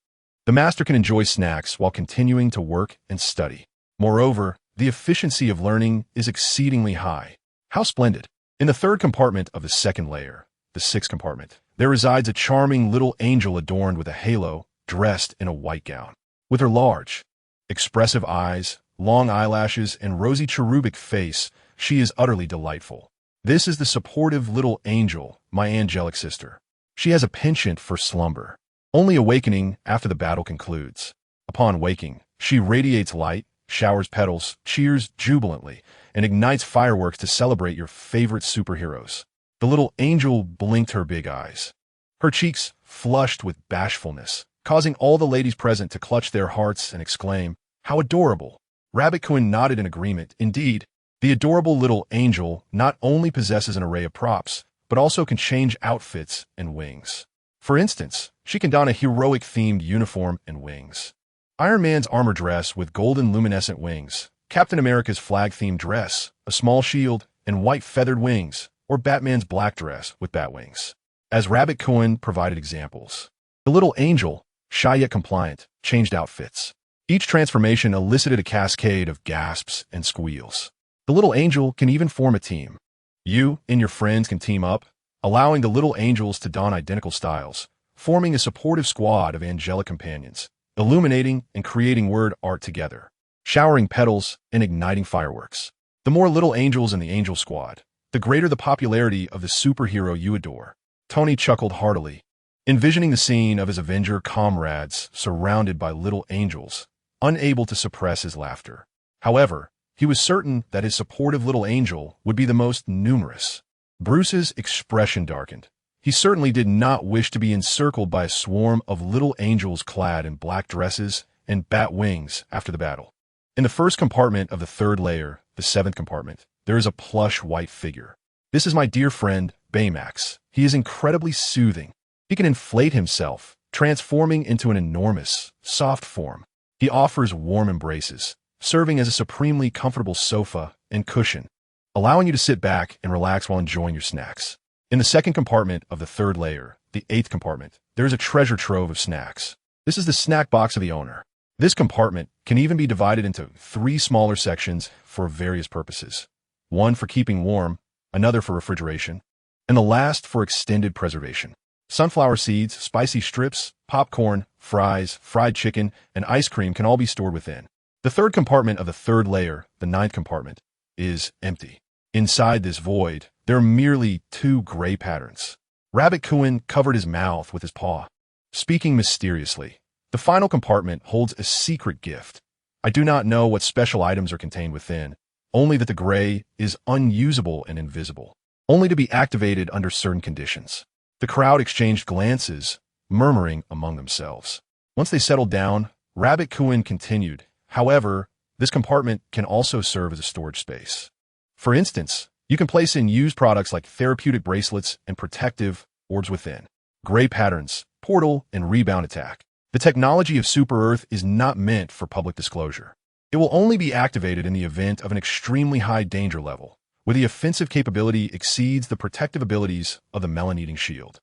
the master can enjoy snacks while continuing to work and study. Moreover, the efficiency of learning is exceedingly high. How splendid! In the third compartment of the second layer, the sixth compartment, there resides a charming little angel adorned with a halo, dressed in a white gown. With her large, expressive eyes, long eyelashes, and rosy cherubic face, she is utterly delightful. This is the supportive little angel, my angelic sister. She has a penchant for slumber, only awakening after the battle concludes. Upon waking, she radiates light, showers petals, cheers jubilantly, and ignites fireworks to celebrate your favorite superheroes. The little angel blinked her big eyes, her cheeks flushed with bashfulness, causing all the ladies present to clutch their hearts and exclaim, "How adorable!" Rabbit Quinn nodded in agreement. Indeed, the adorable little angel not only possesses an array of props, but also can change outfits and wings. For instance, she can don a heroic-themed uniform and wings. Iron Man's armor dress with golden luminescent wings, Captain America's flag-themed dress, a small shield, and white feathered wings, or Batman's black dress with bat wings. As Rabbit Cohen provided examples, the little angel, shy yet compliant, changed outfits. Each transformation elicited a cascade of gasps and squeals. The little angel can even form a team. You and your friends can team up, allowing the little angels to don identical styles, forming a supportive squad of angelic companions, illuminating and creating word art together, showering petals and igniting fireworks. The more little angels in the angel squad, the greater the popularity of the superhero you adore. Tony chuckled heartily, envisioning the scene of his Avenger comrades surrounded by little angels, unable to suppress his laughter. However, he was certain that his supportive little angel would be the most numerous. Bruce's expression darkened. He certainly did not wish to be encircled by a swarm of little angels clad in black dresses and bat wings after the battle. In the first compartment of the third layer, the seventh compartment, there is a plush white figure. This is my dear friend, Baymax. He is incredibly soothing. He can inflate himself, transforming into an enormous, soft form. He offers warm embraces, serving as a supremely comfortable sofa and cushion, allowing you to sit back and relax while enjoying your snacks. In the second compartment of the third layer, the eighth compartment, there is a treasure trove of snacks. This is the snack box of the owner. This compartment can even be divided into 3 smaller sections for various purposes. One for keeping warm, another for refrigeration, and the last for extended preservation. Sunflower seeds, spicy strips, popcorn, fries, fried chicken, and ice cream can all be stored within. The third compartment of the third layer, the ninth compartment, is empty. Inside this void, there are merely 2 gray patterns. Rabbit Cohen covered his mouth with his paw, speaking mysteriously. The final compartment holds a secret gift. I do not know what special items are contained within, only that the gray is unusable and invisible, only to be activated under certain conditions. The crowd exchanged glances, murmuring among themselves. Once they settled down, Rabbit Cohen continued, "However, this compartment can also serve as a storage space. For instance, You can place in used products like therapeutic bracelets and protective orbs within. Gray patterns, portal, and rebound attack. The technology of Super Earth is not meant for public disclosure. It will only be activated in the event of an extremely high danger level, where the offensive capability exceeds the protective abilities of the melon-eating shield.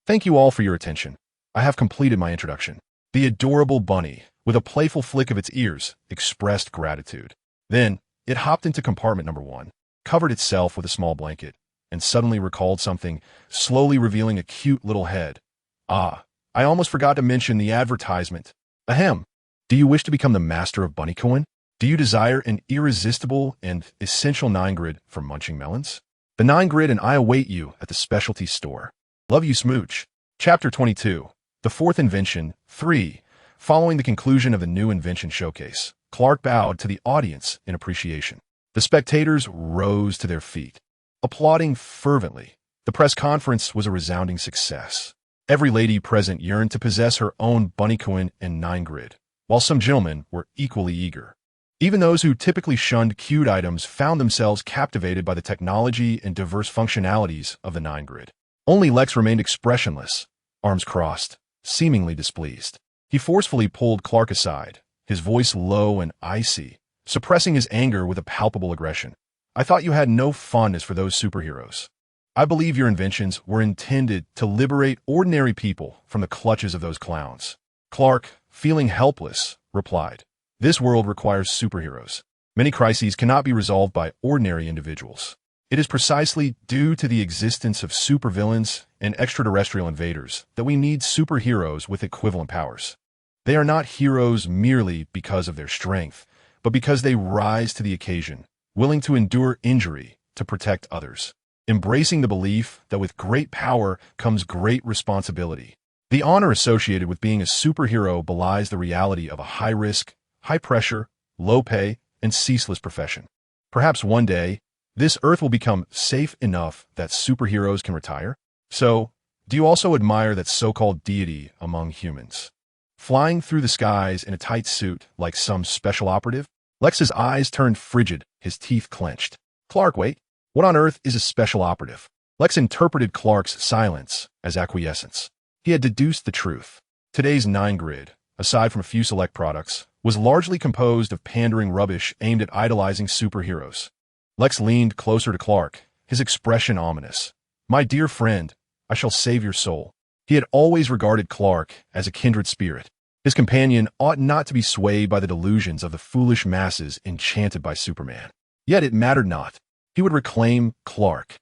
Thank you all for your attention. I have completed my introduction. The adorable bunny, with a playful flick of its ears, expressed gratitude. Then, it hopped into compartment number 1, covered itself with a small blanket, and suddenly recalled something, slowly revealing a cute little head. Ah, I almost forgot to mention the advertisement. Ahem. Do you wish to become the master of bunny coin? Do you desire an irresistible and essential 9-grid for munching melons? The 9-grid and I await you at the specialty store. Love you, smooch. Chapter 22. The Fourth Invention, 3. Following the conclusion of the new invention showcase, Clark bowed to the audience in appreciation. The spectators rose to their feet, applauding fervently. The press conference was a resounding success. Every lady present yearned to possess her own bunny coin and 9-grid, while some gentlemen were equally eager. Even those who typically shunned cute items found themselves captivated by the technology and diverse functionalities of the 9-grid. Only Lex remained expressionless, arms crossed, seemingly displeased. He forcefully pulled Clark aside, his voice low and icy, suppressing his anger with a palpable aggression. I thought you had no fondness for those superheroes. I believe your inventions were intended to liberate ordinary people from the clutches of those clowns. Clark, feeling helpless, replied, "This world requires superheroes. Many crises cannot be resolved by ordinary individuals. It is precisely due to the existence of supervillains and extraterrestrial invaders that we need superheroes with equivalent powers. They are not heroes merely because of their strength, but because they rise to the occasion, willing to endure injury to protect others, embracing the belief that with great power comes great responsibility. The honor associated with being a superhero belies the reality of a high-risk, high-pressure, low-pay, and ceaseless profession. Perhaps one day, this Earth will become safe enough that superheroes can retire. So, do you also admire that so-called deity among humans? Flying through the skies in a tight suit like some special operative?" Lex's eyes turned frigid, his teeth clenched. "Clark, wait. What on earth is a special operative?" Lex interpreted Clark's silence as acquiescence. He had deduced the truth. Today's 9-grid, aside from a few select products, was largely composed of pandering rubbish aimed at idolizing superheroes. Lex leaned closer to Clark, his expression ominous. "My dear friend, I shall save your soul." He had always regarded Clark as a kindred spirit. His companion ought not to be swayed by the delusions of the foolish masses enchanted by Superman. Yet it mattered not. He would reclaim Clark.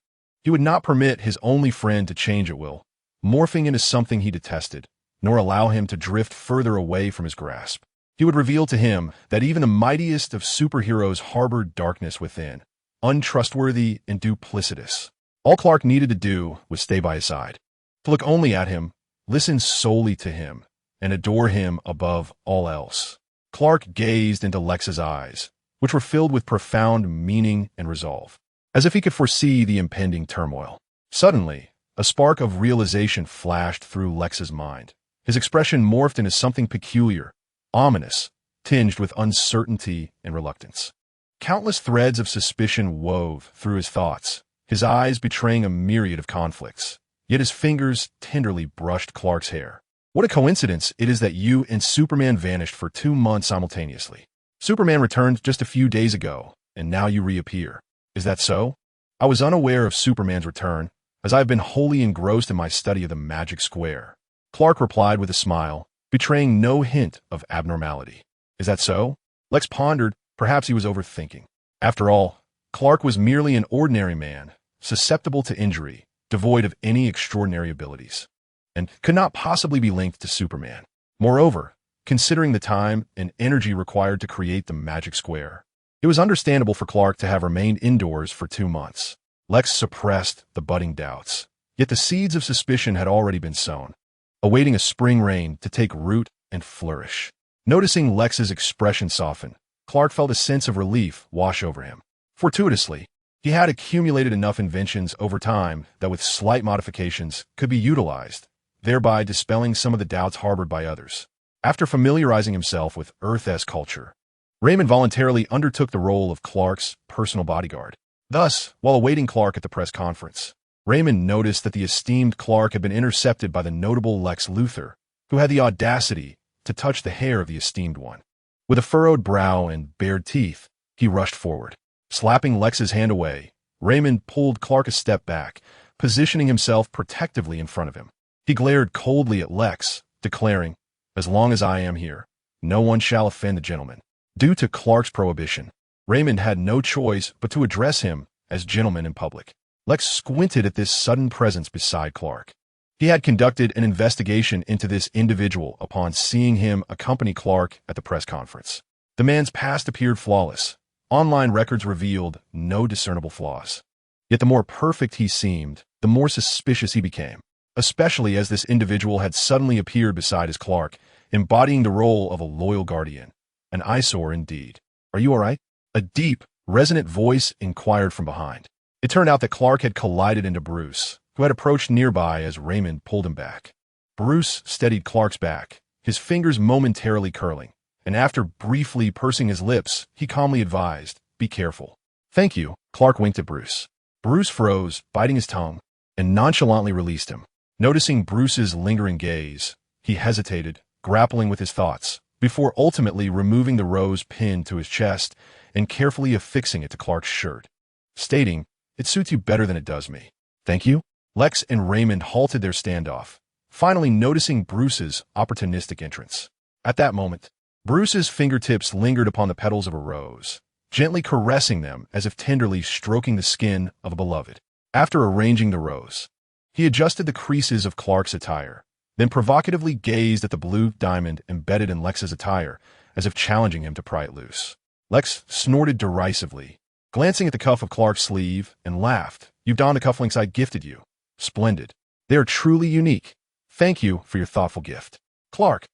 He would not permit his only friend to change at will, morphing into something he detested, nor allow him to drift further away from his grasp. He would reveal to him that even the mightiest of superheroes harbored darkness within, untrustworthy and duplicitous. All Clark needed to do was stay by his side, to look only at him, listen solely to him, and adore him above all else. Clark gazed into Lex's eyes, which were filled with profound meaning and resolve, as if he could foresee the impending turmoil. Suddenly, a spark of realization flashed through Lex's mind. His expression morphed into something peculiar, ominous, tinged with uncertainty and reluctance. Countless threads of suspicion wove through his thoughts, his eyes betraying a myriad of conflicts. Yet his fingers tenderly brushed Clark's hair. "What a coincidence it is that you and Superman vanished for 2 months simultaneously. Superman returned just a few days ago, and now you reappear. Is that so?" "I was unaware of Superman's return, as I have been wholly engrossed in my study of the Magic Square," Clark replied with a smile, betraying no hint of abnormality. "Is that so?" Lex pondered. Perhaps he was overthinking. After all, Clark was merely an ordinary man, susceptible to injury, devoid of any extraordinary abilities, and could not possibly be linked to Superman. Moreover, considering the time and energy required to create the Magic Square, it was understandable for Clark to have remained indoors for 2 months. Lex suppressed the budding doubts, yet the seeds of suspicion had already been sown, awaiting a spring rain to take root and flourish. Noticing Lex's expression soften, Clark felt a sense of relief wash over him. Fortuitously, he had accumulated enough inventions over time that with slight modifications could be utilized, thereby dispelling some of the doubts harbored by others. After familiarizing himself with Earth-S culture, Raymond voluntarily undertook the role of Clark's personal bodyguard. Thus, while awaiting Clark at the press conference, Raymond noticed that the esteemed Clark had been intercepted by the notable Lex Luthor, who had the audacity to touch the hair of the esteemed one. With a furrowed brow and bared teeth, he rushed forward. Slapping Lex's hand away, Raymond pulled Clark a step back, positioning himself protectively in front of him. He glared coldly at Lex, declaring, "As long as I am here, no one shall offend the gentleman." Due to Clark's prohibition, Raymond had no choice but to address him as gentleman in public. Lex squinted at this sudden presence beside Clark. He had conducted an investigation into this individual upon seeing him accompany Clark at the press conference. The man's past appeared flawless. Online records revealed no discernible flaws. Yet the more perfect he seemed, the more suspicious he became, especially as this individual had suddenly appeared beside his Clark, embodying the role of a loyal guardian. An eyesore indeed. "Are you all right?" A deep, resonant voice inquired from behind. It turned out that Clark had collided into Bruce, who had approached nearby as Raymond pulled him back. Bruce steadied Clark's back, his fingers momentarily curling, and after briefly pursing his lips, he calmly advised, "Be careful." "Thank you," Clark winked at Bruce. Bruce froze, biting his tongue, and nonchalantly released him. Noticing Bruce's lingering gaze, he hesitated, grappling with his thoughts, before ultimately removing the rose pinned to his chest and carefully affixing it to Clark's shirt, stating, "It suits you better than it does me." "Thank you." Lex and Raymond halted their standoff, finally noticing Bruce's opportunistic entrance. At that moment, Bruce's fingertips lingered upon the petals of a rose, gently caressing them as if tenderly stroking the skin of a beloved. After arranging the rose, he adjusted the creases of Clark's attire, then provocatively gazed at the blue diamond embedded in Lex's attire, as if challenging him to pry it loose. Lex snorted derisively, glancing at the cuff of Clark's sleeve, and laughed. "You've donned the cufflinks I gifted you. Splendid. They are truly unique. Thank you for your thoughtful gift." Clark,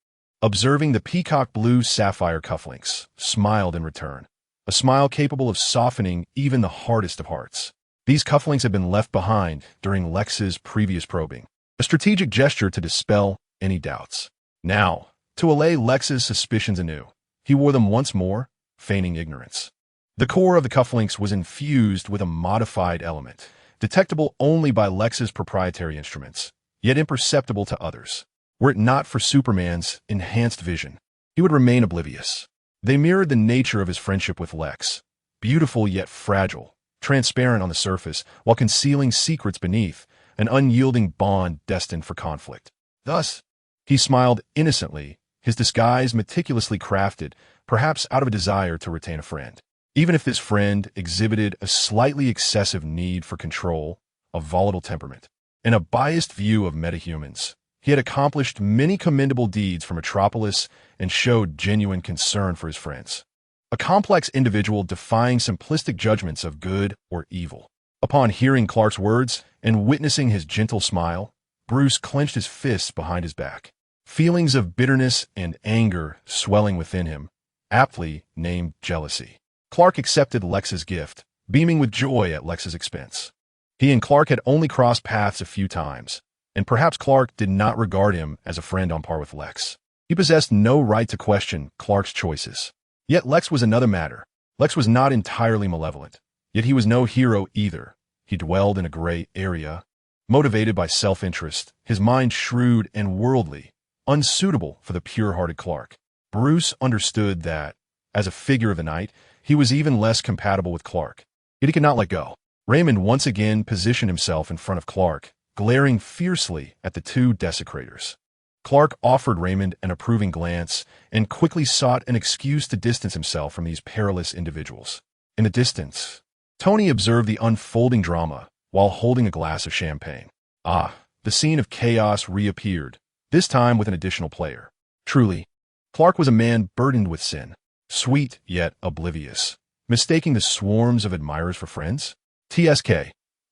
observing the peacock blue sapphire cufflinks, smiled in return, a smile capable of softening even the hardest of hearts. These cufflinks had been left behind during Lex's previous probing, a strategic gesture to dispel any doubts. Now, to allay Lex's suspicions anew, he wore them once more, feigning ignorance. The core of the cufflinks was infused with a modified element, detectable only by Lex's proprietary instruments, yet imperceptible to others. Were it not for Superman's enhanced vision, he would remain oblivious. They mirrored the nature of his friendship with Lex, beautiful yet fragile, transparent on the surface, while concealing secrets beneath, an unyielding bond destined for conflict. Thus, he smiled innocently, his disguise meticulously crafted, perhaps out of a desire to retain a friend. Even if this friend exhibited a slightly excessive need for control, a volatile temperament, and a biased view of metahumans, he had accomplished many commendable deeds for Metropolis and showed genuine concern for his friends. A complex individual defying simplistic judgments of good or evil. Upon hearing Clark's words and witnessing his gentle smile, Bruce clenched his fists behind his back. Feelings of bitterness and anger swelling within him, aptly named jealousy. Clark accepted Lex's gift, beaming with joy at Lex's expense. He and Clark had only crossed paths a few times, and perhaps Clark did not regard him as a friend on par with Lex. He possessed no right to question Clark's choices. Yet Lex was another matter. Lex was not entirely malevolent, yet he was no hero either. He dwelled in a gray area, motivated by self-interest, his mind shrewd and worldly, unsuitable for the pure-hearted Clark. Bruce understood that, as a figure of the night, he was even less compatible with Clark. Yet he could not let go. Raymond once again positioned himself in front of Clark, glaring fiercely at the two desecrators. Clark offered Raymond an approving glance and quickly sought an excuse to distance himself from these perilous individuals. In the distance, Tony observed the unfolding drama while holding a glass of champagne. The scene of chaos reappeared, this time with an additional player. Truly, Clark was a man burdened with sin, sweet yet oblivious, mistaking the swarms of admirers for friends. TSK,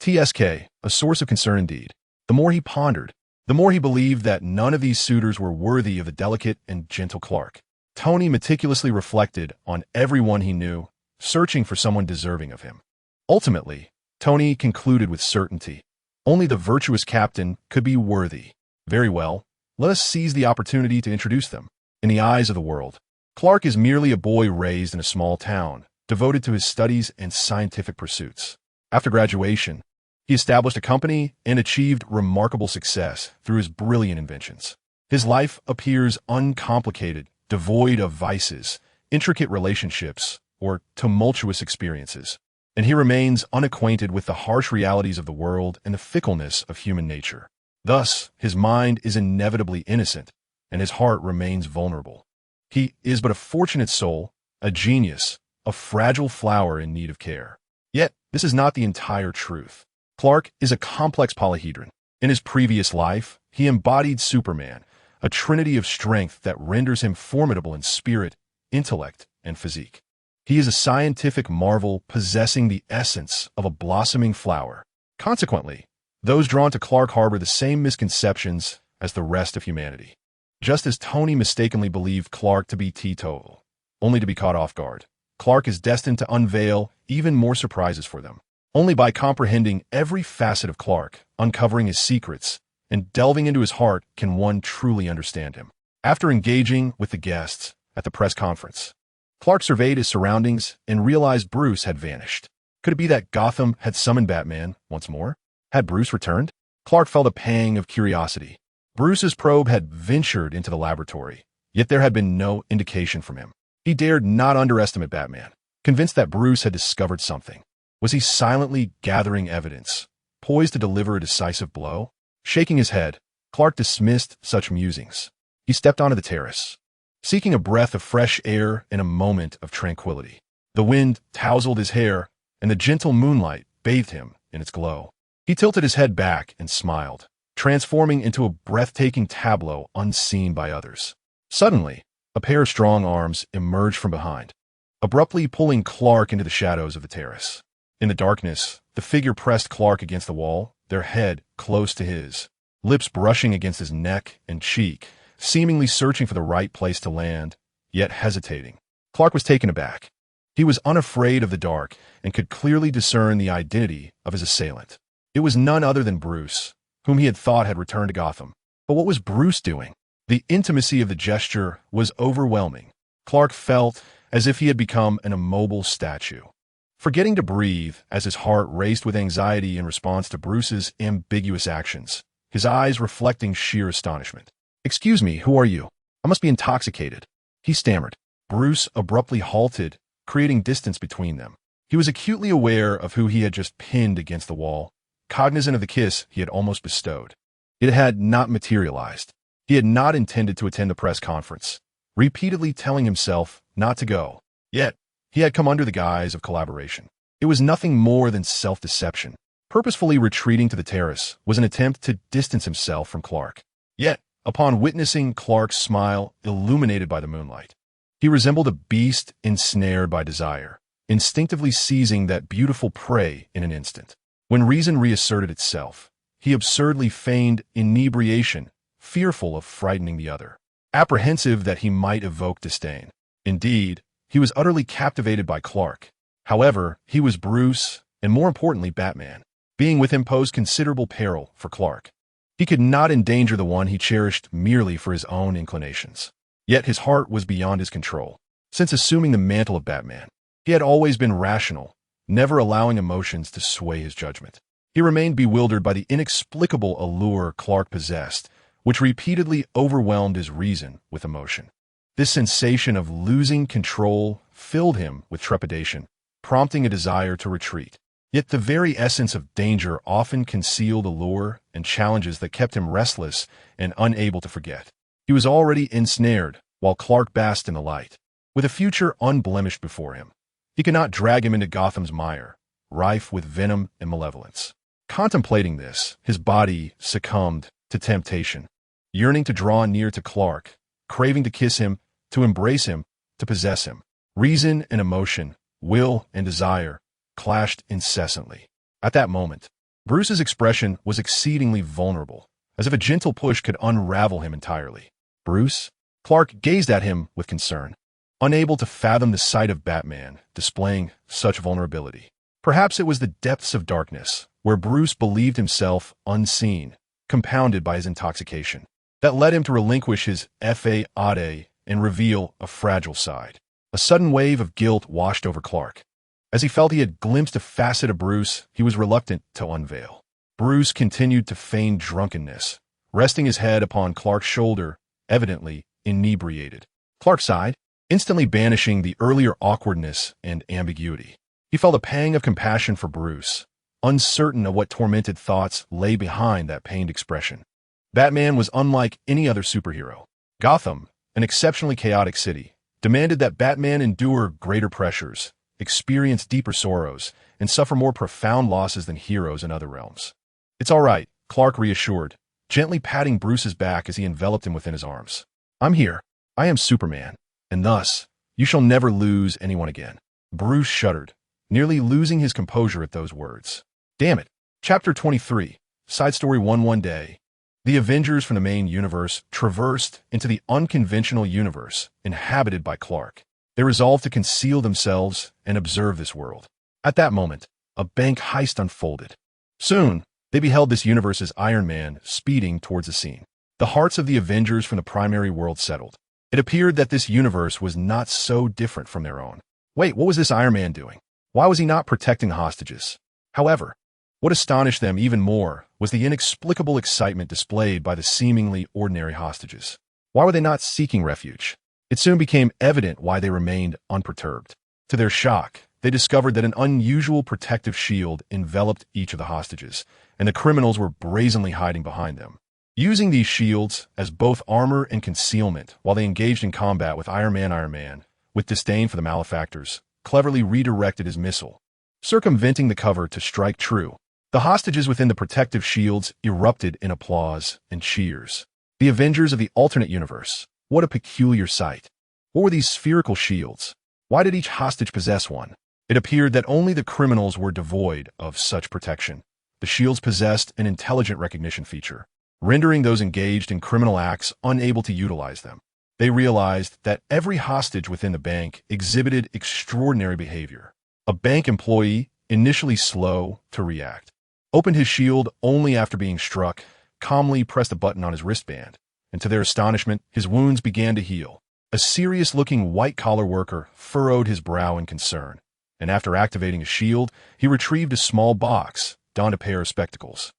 a source of concern indeed. The more he pondered, the more he believed that none of these suitors were worthy of the delicate and gentle Clark. Tony meticulously reflected on everyone he knew, searching for someone deserving of him. Ultimately, Tony concluded with certainty, only the virtuous captain could be worthy. Very well, let us seize the opportunity to introduce them. In the eyes of the world, Clark is merely a boy raised in a small town, devoted to his studies and scientific pursuits. After graduation, he established a company and achieved remarkable success through his brilliant inventions. His life appears uncomplicated, devoid of vices, intricate relationships, or tumultuous experiences, and he remains unacquainted with the harsh realities of the world and the fickleness of human nature. Thus, his mind is inevitably innocent, and his heart remains vulnerable. He is but a fortunate soul, a genius, a fragile flower in need of care. Yet, this is not the entire truth. Clark is a complex polyhedron. In his previous life, he embodied Superman, a trinity of strength that renders him formidable in spirit, intellect, and physique. He is a scientific marvel possessing the essence of a blossoming flower. Consequently, those drawn to Clark harbor the same misconceptions as the rest of humanity. Just as Tony mistakenly believed Clark to be teetotal, only to be caught off guard, Clark is destined to unveil even more surprises for them. Only by comprehending every facet of Clark, uncovering his secrets, and delving into his heart can one truly understand him. After engaging with the guests at the press conference, Clark surveyed his surroundings and realized Bruce had vanished. Could it be that Gotham had summoned Batman once more? Had Bruce returned? Clark felt a pang of curiosity. Bruce's probe had ventured into the laboratory, yet there had been no indication from him. He dared not underestimate Batman, convinced that Bruce had discovered something. Was he silently gathering evidence, poised to deliver a decisive blow? Shaking his head, Clark dismissed such musings. He stepped onto the terrace, seeking a breath of fresh air and a moment of tranquility. The wind tousled his hair, and the gentle moonlight bathed him in its glow. He tilted his head back and smiled, transforming into a breathtaking tableau unseen by others. Suddenly, a pair of strong arms emerged from behind, abruptly pulling Clark into the shadows of the terrace. In the darkness, the figure pressed Clark against the wall, their head close to his, lips brushing against his neck and cheek, seemingly searching for the right place to land, yet hesitating. Clark was taken aback. He was unafraid of the dark and could clearly discern the identity of his assailant. It was none other than Bruce, whom he had thought had returned to Gotham. But what was Bruce doing? The intimacy of the gesture was overwhelming. Clark felt as if he had become an immobile statue, forgetting to breathe as his heart raced with anxiety in response to Bruce's ambiguous actions, his eyes reflecting sheer astonishment. "Excuse me, who are you? I must be intoxicated," he stammered. Bruce abruptly halted, creating distance between them. He was acutely aware of who he had just pinned against the wall, cognizant of the kiss he had almost bestowed. It had not materialized. He had not intended to attend the press conference, repeatedly telling himself not to go. Yet, he had come under the guise of collaboration. It was nothing more than self-deception. Purposefully retreating to the terrace was an attempt to distance himself from Clark. Yet, upon witnessing Clark's smile illuminated by the moonlight, he resembled a beast ensnared by desire, instinctively seizing that beautiful prey in an instant. When reason reasserted itself, he absurdly feigned inebriation, fearful of frightening the other, apprehensive that he might evoke disdain. Indeed, he was utterly captivated by Clark. However, he was Bruce, and more importantly, Batman. Being with him posed considerable peril for Clark. He could not endanger the one he cherished merely for his own inclinations. Yet his heart was beyond his control. Since assuming the mantle of Batman, he had always been rational, never allowing emotions to sway his judgment. He remained bewildered by the inexplicable allure Clark possessed, which repeatedly overwhelmed his reason with emotion. This sensation of losing control filled him with trepidation, prompting a desire to retreat. Yet the very essence of danger often concealed allure and challenges that kept him restless and unable to forget. He was already ensnared, while Clark basked in the light. With a future unblemished before him, he could not drag him into Gotham's mire, rife with venom and malevolence. Contemplating this, his body succumbed to temptation, yearning to draw near to Clark, craving to kiss him, to embrace him, to possess him. Reason and emotion, will and desire, clashed incessantly. At that moment, Bruce's expression was exceedingly vulnerable, as if a gentle push could unravel him entirely. "Bruce?" Clark gazed at him with concern, unable to fathom the sight of Batman displaying such vulnerability. Perhaps it was the depths of darkness, where Bruce believed himself unseen, compounded by his intoxication, that led him to relinquish his fade and reveal a fragile side. A sudden wave of guilt washed over Clark. As he felt he had glimpsed a facet of Bruce, he was reluctant to unveil. Bruce continued to feign drunkenness, resting his head upon Clark's shoulder, evidently inebriated. Clark sighed, instantly banishing the earlier awkwardness and ambiguity. He felt a pang of compassion for Bruce, uncertain of what tormented thoughts lay behind that pained expression. Batman was unlike any other superhero. Gotham, an exceptionally chaotic city, demanded that Batman endure greater pressures, experience deeper sorrows, and suffer more profound losses than heroes in other realms. "It's all right," Clark reassured, gently patting Bruce's back as he enveloped him within his arms. "I'm here. I am Superman, and thus, you shall never lose anyone again." Bruce shuddered, nearly losing his composure at those words. Damn it. Chapter 23, Side Story 1. One day, the Avengers from the main universe traversed into the unconventional universe inhabited by Clark. They resolved to conceal themselves and observe this world. At that moment, a bank heist unfolded. Soon, they beheld this universe's Iron Man speeding towards the scene. The hearts of the Avengers from the primary world settled. It appeared that this universe was not so different from their own. Wait, what was this Iron Man doing? Why was he not protecting the hostages? However, what astonished them even more was the inexplicable excitement displayed by the seemingly ordinary hostages. Why were they not seeking refuge? It soon became evident why they remained unperturbed. To their shock, they discovered that an unusual protective shield enveloped each of the hostages, and the criminals were brazenly hiding behind them. Using these shields as both armor and concealment while they engaged in combat with Iron Man, with disdain for the malefactors, cleverly redirected his missile, circumventing the cover to strike true. The hostages within the protective shields erupted in applause and cheers. The Avengers of the alternate universe. What a peculiar sight. What were these spherical shields? Why did each hostage possess one? It appeared that only the criminals were devoid of such protection. The shields possessed an intelligent recognition feature, rendering those engaged in criminal acts unable to utilize them. They realized that every hostage within the bank exhibited extraordinary behavior. A bank employee, initially slow to react, opened his shield only after being struck, calmly pressed a button on his wristband, and to their astonishment, his wounds began to heal. A serious-looking white-collar worker furrowed his brow in concern, and after activating a shield, he retrieved a small box, donned a pair of spectacles,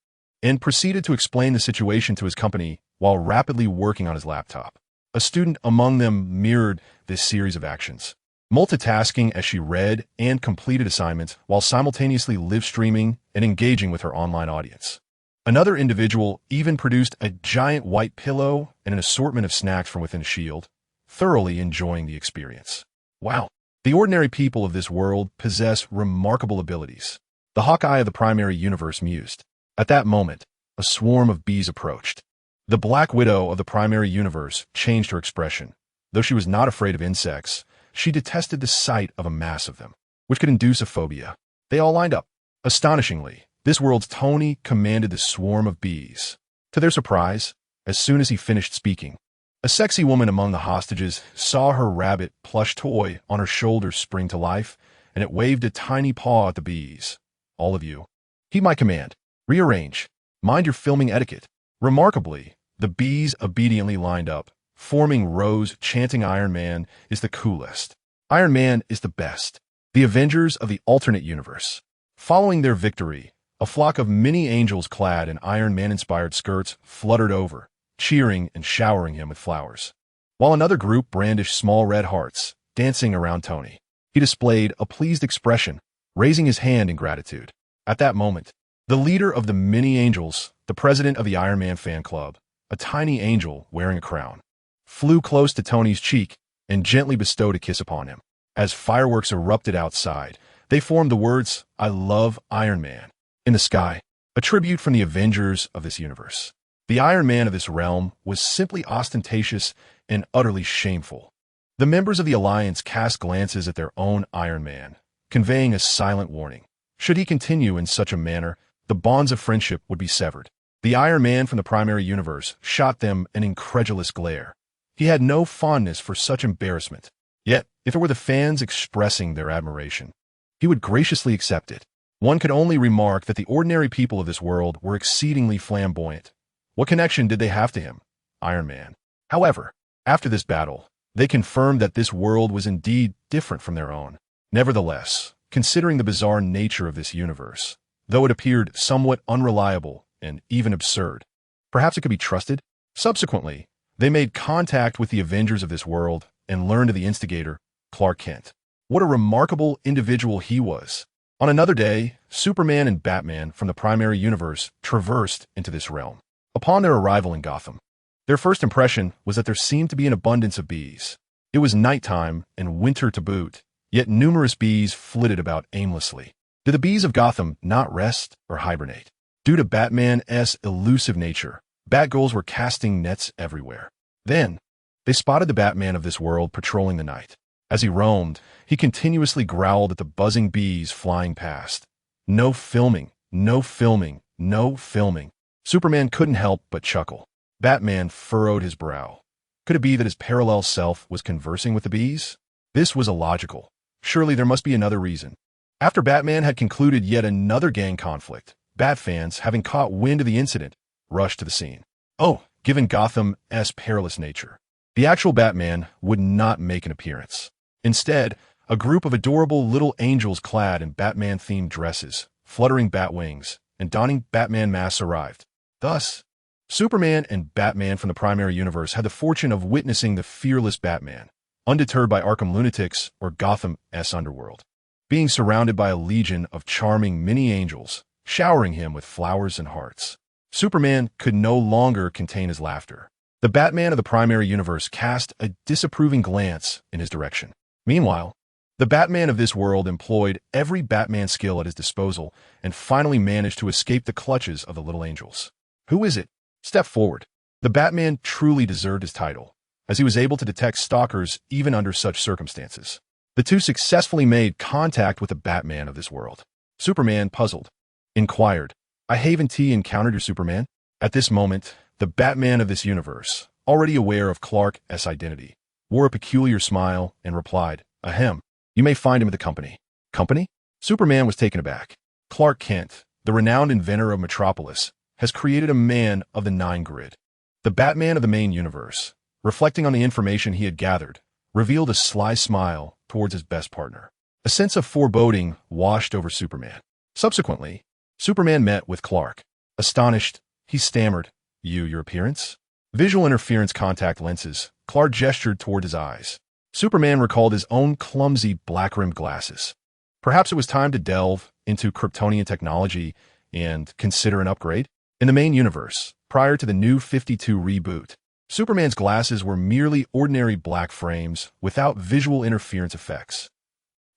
and proceeded to explain the situation to his company while rapidly working on his laptop. A student among them mirrored this series of actions, multitasking as she read and completed assignments while simultaneously live-streaming and engaging with her online audience. Another individual even produced a giant white pillow and an assortment of snacks from within a shield, thoroughly enjoying the experience. Wow, the ordinary people of this world possess remarkable abilities. The Hawkeye of the primary universe mused. At that moment, a swarm of bees approached. The Black Widow of the primary universe changed her expression. Though she was not afraid of insects, she detested the sight of a mass of them, which could induce a phobia. They all lined up. Astonishingly, this world's Tony commanded the swarm of bees. To their surprise, as soon as he finished speaking, a sexy woman among the hostages saw her rabbit plush toy on her shoulder spring to life, and it waved a tiny paw at the bees. All of you, heed my command. Rearrange. Mind your filming etiquette. Remarkably, the bees obediently lined up, forming rows chanting Iron Man is the coolest. Iron Man is the best. The Avengers of the alternate universe. Following their victory, a flock of mini angels clad in Iron Man-inspired skirts fluttered over, cheering and showering him with flowers, while another group brandished small red hearts, dancing around Tony. He displayed a pleased expression, raising his hand in gratitude. At that moment, the leader of the mini angels, the president of the Iron Man fan club, a tiny angel wearing a crown, flew close to Tony's cheek and gently bestowed a kiss upon him. As fireworks erupted outside, they formed the words, "I love Iron Man," in the sky, a tribute from the Avengers of this universe. The Iron Man of this realm was simply ostentatious and utterly shameful. The members of the Alliance cast glances at their own Iron Man, conveying a silent warning. Should he continue in such a manner, the bonds of friendship would be severed. The Iron Man from the primary universe shot them an incredulous glare. He had no fondness for such embarrassment. Yet, if it were the fans expressing their admiration, he would graciously accept it. One could only remark that the ordinary people of this world were exceedingly flamboyant. What connection did they have to him, Iron Man? However, after this battle, they confirmed that this world was indeed different from their own. Nevertheless, considering the bizarre nature of this universe, though it appeared somewhat unreliable and even absurd. Perhaps it could be trusted? Subsequently, they made contact with the Avengers of this world and learned of the instigator, Clark Kent. What a remarkable individual he was. On another day, Superman and Batman from the primary universe traversed into this realm. Upon their arrival in Gotham, their first impression was that there seemed to be an abundance of bees. It was nighttime and winter to boot, yet numerous bees flitted about aimlessly. Did the bees of Gotham not rest or hibernate? Due to Batman's elusive nature, Batgirls were casting nets everywhere. Then, they spotted the Batman of this world patrolling the night. As he roamed, he continuously growled at the buzzing bees flying past. No filming, no filming, no filming. Superman couldn't help but chuckle. Batman furrowed his brow. Could it be that his parallel self was conversing with the bees? This was illogical. Surely there must be another reason. After Batman had concluded yet another gang conflict, Bat fans, having caught wind of the incident, rushed to the scene. Oh, given Gotham's perilous nature, the actual Batman would not make an appearance. Instead, a group of adorable little angels clad in Batman-themed dresses, fluttering bat wings, and donning Batman masks arrived. Thus, Superman and Batman from the primary universe had the fortune of witnessing the fearless Batman, undeterred by Arkham lunatics or Gotham's underworld, being surrounded by a legion of charming mini angels, showering him with flowers and hearts. Superman could no longer contain his laughter. The Batman of the primary universe cast a disapproving glance in his direction. Meanwhile, the Batman of this world employed every Batman skill at his disposal and finally managed to escape the clutches of the little angels. Who is it? Step forward. The Batman truly deserved his title, as he was able to detect stalkers even under such circumstances. The two successfully made contact with the Batman of this world. Superman, puzzled, inquired, "I haven't encountered your Superman?" At this moment, the Batman of this universe, already aware of Clark's identity, wore a peculiar smile and replied, "Ahem, you may find him at the company." Company? Superman was taken aback. Clark Kent, the renowned inventor of Metropolis, has created a man of the Nine Grid. The Batman of the main universe, reflecting on the information he had gathered, revealed a sly smile towards his best partner. A sense of foreboding washed over Superman. Subsequently, Superman met with Clark. Astonished, he stammered, Your appearance?" Visual interference contact lenses, Clark gestured toward his eyes. Superman recalled his own clumsy black-rimmed glasses. Perhaps it was time to delve into Kryptonian technology and consider an upgrade? In the main universe, prior to the New 52 reboot, Superman's glasses were merely ordinary black frames without visual interference effects.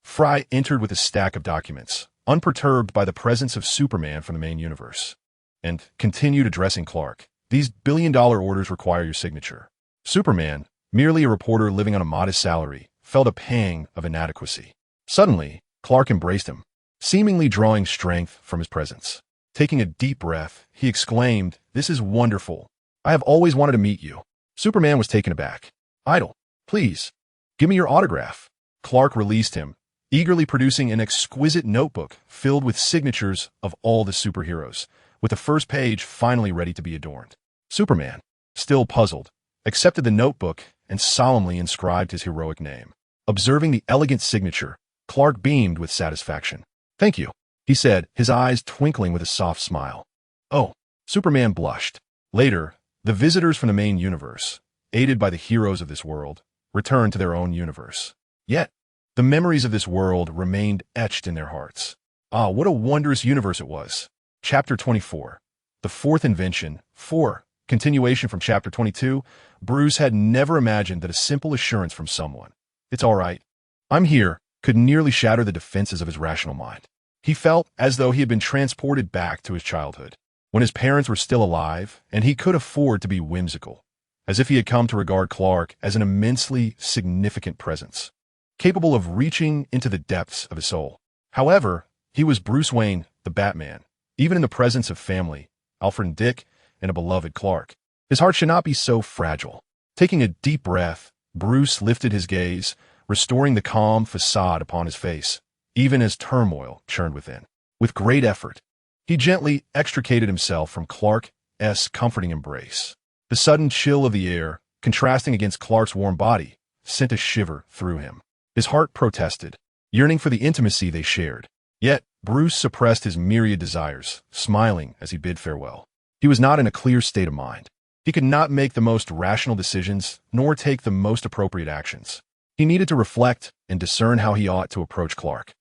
Fry entered with a stack of documents, unperturbed by the presence of Superman from the main universe, and continued addressing Clark. "These billion-dollar orders require your signature." Superman, merely a reporter living on a modest salary, felt a pang of inadequacy. Suddenly, Clark embraced him, seemingly drawing strength from his presence. Taking a deep breath, he exclaimed, "This is wonderful. I have always wanted to meet you." Superman was taken aback. "Idle, please, give me your autograph." Clark released him, eagerly producing an exquisite notebook filled with signatures of all the superheroes, with the first page finally ready to be adorned. Superman, still puzzled, accepted the notebook and solemnly inscribed his heroic name. Observing the elegant signature, Clark beamed with satisfaction. "Thank you," he said, his eyes twinkling with a soft smile. "Oh," Superman blushed. Later, the visitors from the main universe, aided by the heroes of this world, returned to their own universe. Yet, the memories of this world remained etched in their hearts. Ah, what a wondrous universe it was. Chapter 24. The Fourth Invention. 4. Continuation from Chapter 22. Bruce had never imagined that a simple assurance from someone, "It's all right, I'm here," could nearly shatter the defenses of his rational mind. He felt as though he had been transported back to his childhood, when his parents were still alive and he could afford to be whimsical, as if he had come to regard Clark as an immensely significant presence, capable of reaching into the depths of his soul. However, he was Bruce Wayne, the Batman, even in the presence of family, Alfred and Dick, and a beloved Clark. His heart should not be so fragile. Taking a deep breath, Bruce lifted his gaze, restoring the calm facade upon his face, even as turmoil churned within. With great effort, he gently extricated himself from Clark's comforting embrace. The sudden chill of the air, contrasting against Clark's warm body, sent a shiver through him. His heart protested. yearning for the intimacy they shared. Yet, Bruce suppressed his myriad desires, smiling as he bid farewell. He was not in a clear state of mind. He could not make the most rational decisions, nor take the most appropriate actions. He needed to reflect and discern how he ought to approach Clark.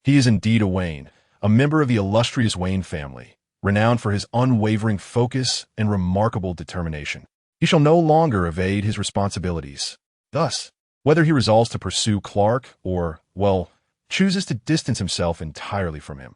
He is indeed a Wayne, a member of the illustrious Wayne family, renowned for his unwavering focus and remarkable determination. He shall no longer evade his responsibilities. Thus, whether he resolves to pursue Clark or, well, chooses to distance himself entirely from him,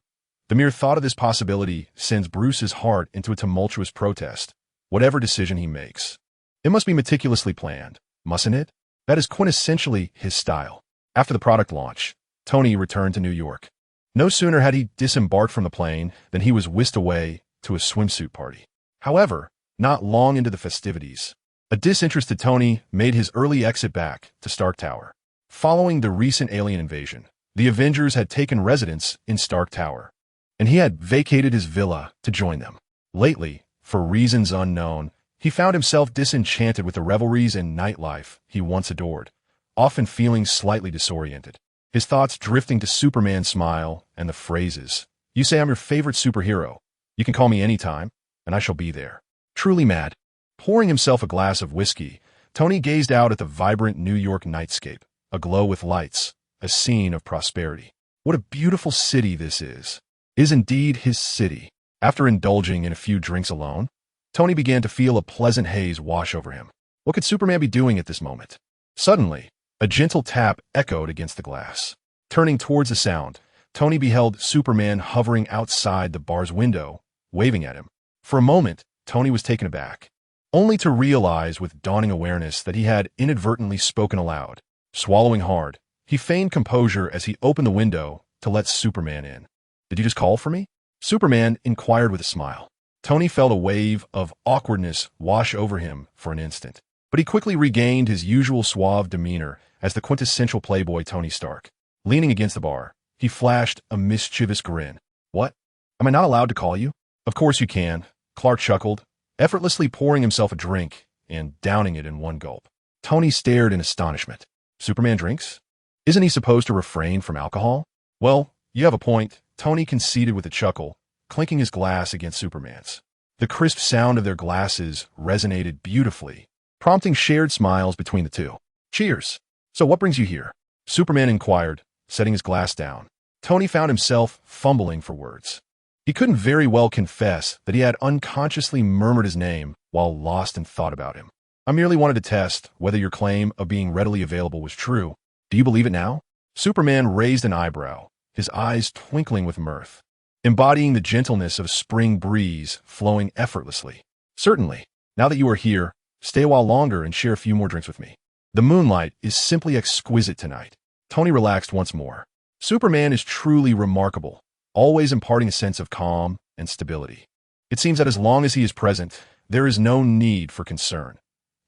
the mere thought of this possibility sends Bruce's heart into a tumultuous protest, whatever decision he makes. It must be meticulously planned, mustn't it? That is quintessentially his style. After the product launch, Tony returned to New York. No sooner had he disembarked from the plane than he was whisked away to a swimsuit party. However, not long into the festivities, a disinterested Tony made his early exit back to Stark Tower. Following the recent alien invasion, the Avengers had taken residence in Stark Tower, and he had vacated his villa to join them. Lately, for reasons unknown, he found himself disenchanted with the revelries and nightlife he once adored, often feeling slightly disoriented. His thoughts drifting to Superman's smile and the phrases, "You say I'm your favorite superhero. You can call me anytime, and I shall be there." Truly mad. Pouring himself a glass of whiskey, Tony gazed out at the vibrant New York nightscape, aglow with lights, a scene of prosperity. What a beautiful city this is indeed his city. After indulging in a few drinks alone, Tony began to feel a pleasant haze wash over him. What could Superman be doing at this moment? Suddenly, a gentle tap echoed against the glass. Turning towards the sound, Tony beheld Superman hovering outside the bar's window, waving at him. For a moment, Tony was taken aback, only to realize with dawning awareness that he had inadvertently spoken aloud. Swallowing hard, he feigned composure as he opened the window to let Superman in. "Did you just call for me?" Superman inquired with a smile. Tony felt a wave of awkwardness wash over him for an instant, but he quickly regained his usual suave demeanor as the quintessential playboy Tony Stark. Leaning against the bar, he flashed a mischievous grin. "What? Am I not allowed to call you?" "Of course you can," Clark chuckled, effortlessly pouring himself a drink and downing it in one gulp. Tony stared in astonishment. "Superman drinks? Isn't he supposed to refrain from alcohol?" "Well, you have a point," Tony conceded with a chuckle, clinking his glass against Superman's. The crisp sound of their glasses resonated beautifully, prompting shared smiles between the two. "Cheers. So what brings you here?" Superman inquired, setting his glass down. Tony found himself fumbling for words. He couldn't very well confess that he had unconsciously murmured his name while lost in thought about him. "I merely wanted to test whether your claim of being readily available was true. Do you believe it now?" Superman raised an eyebrow, his eyes twinkling with mirth, embodying the gentleness of a spring breeze flowing effortlessly. "Certainly. Now that you are here, stay a while longer and share a few more drinks with me. The moonlight is simply exquisite tonight." Tony relaxed once more. Superman is truly remarkable, always imparting a sense of calm and stability. It seems that as long as he is present, there is no need for concern.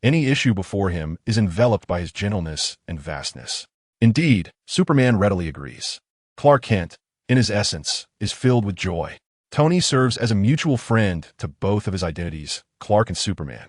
Any issue before him is enveloped by his gentleness and vastness. Indeed, Superman readily agrees. Clark Kent, in his essence, is filled with joy. Tony serves as a mutual friend to both of his identities, Clark and Superman.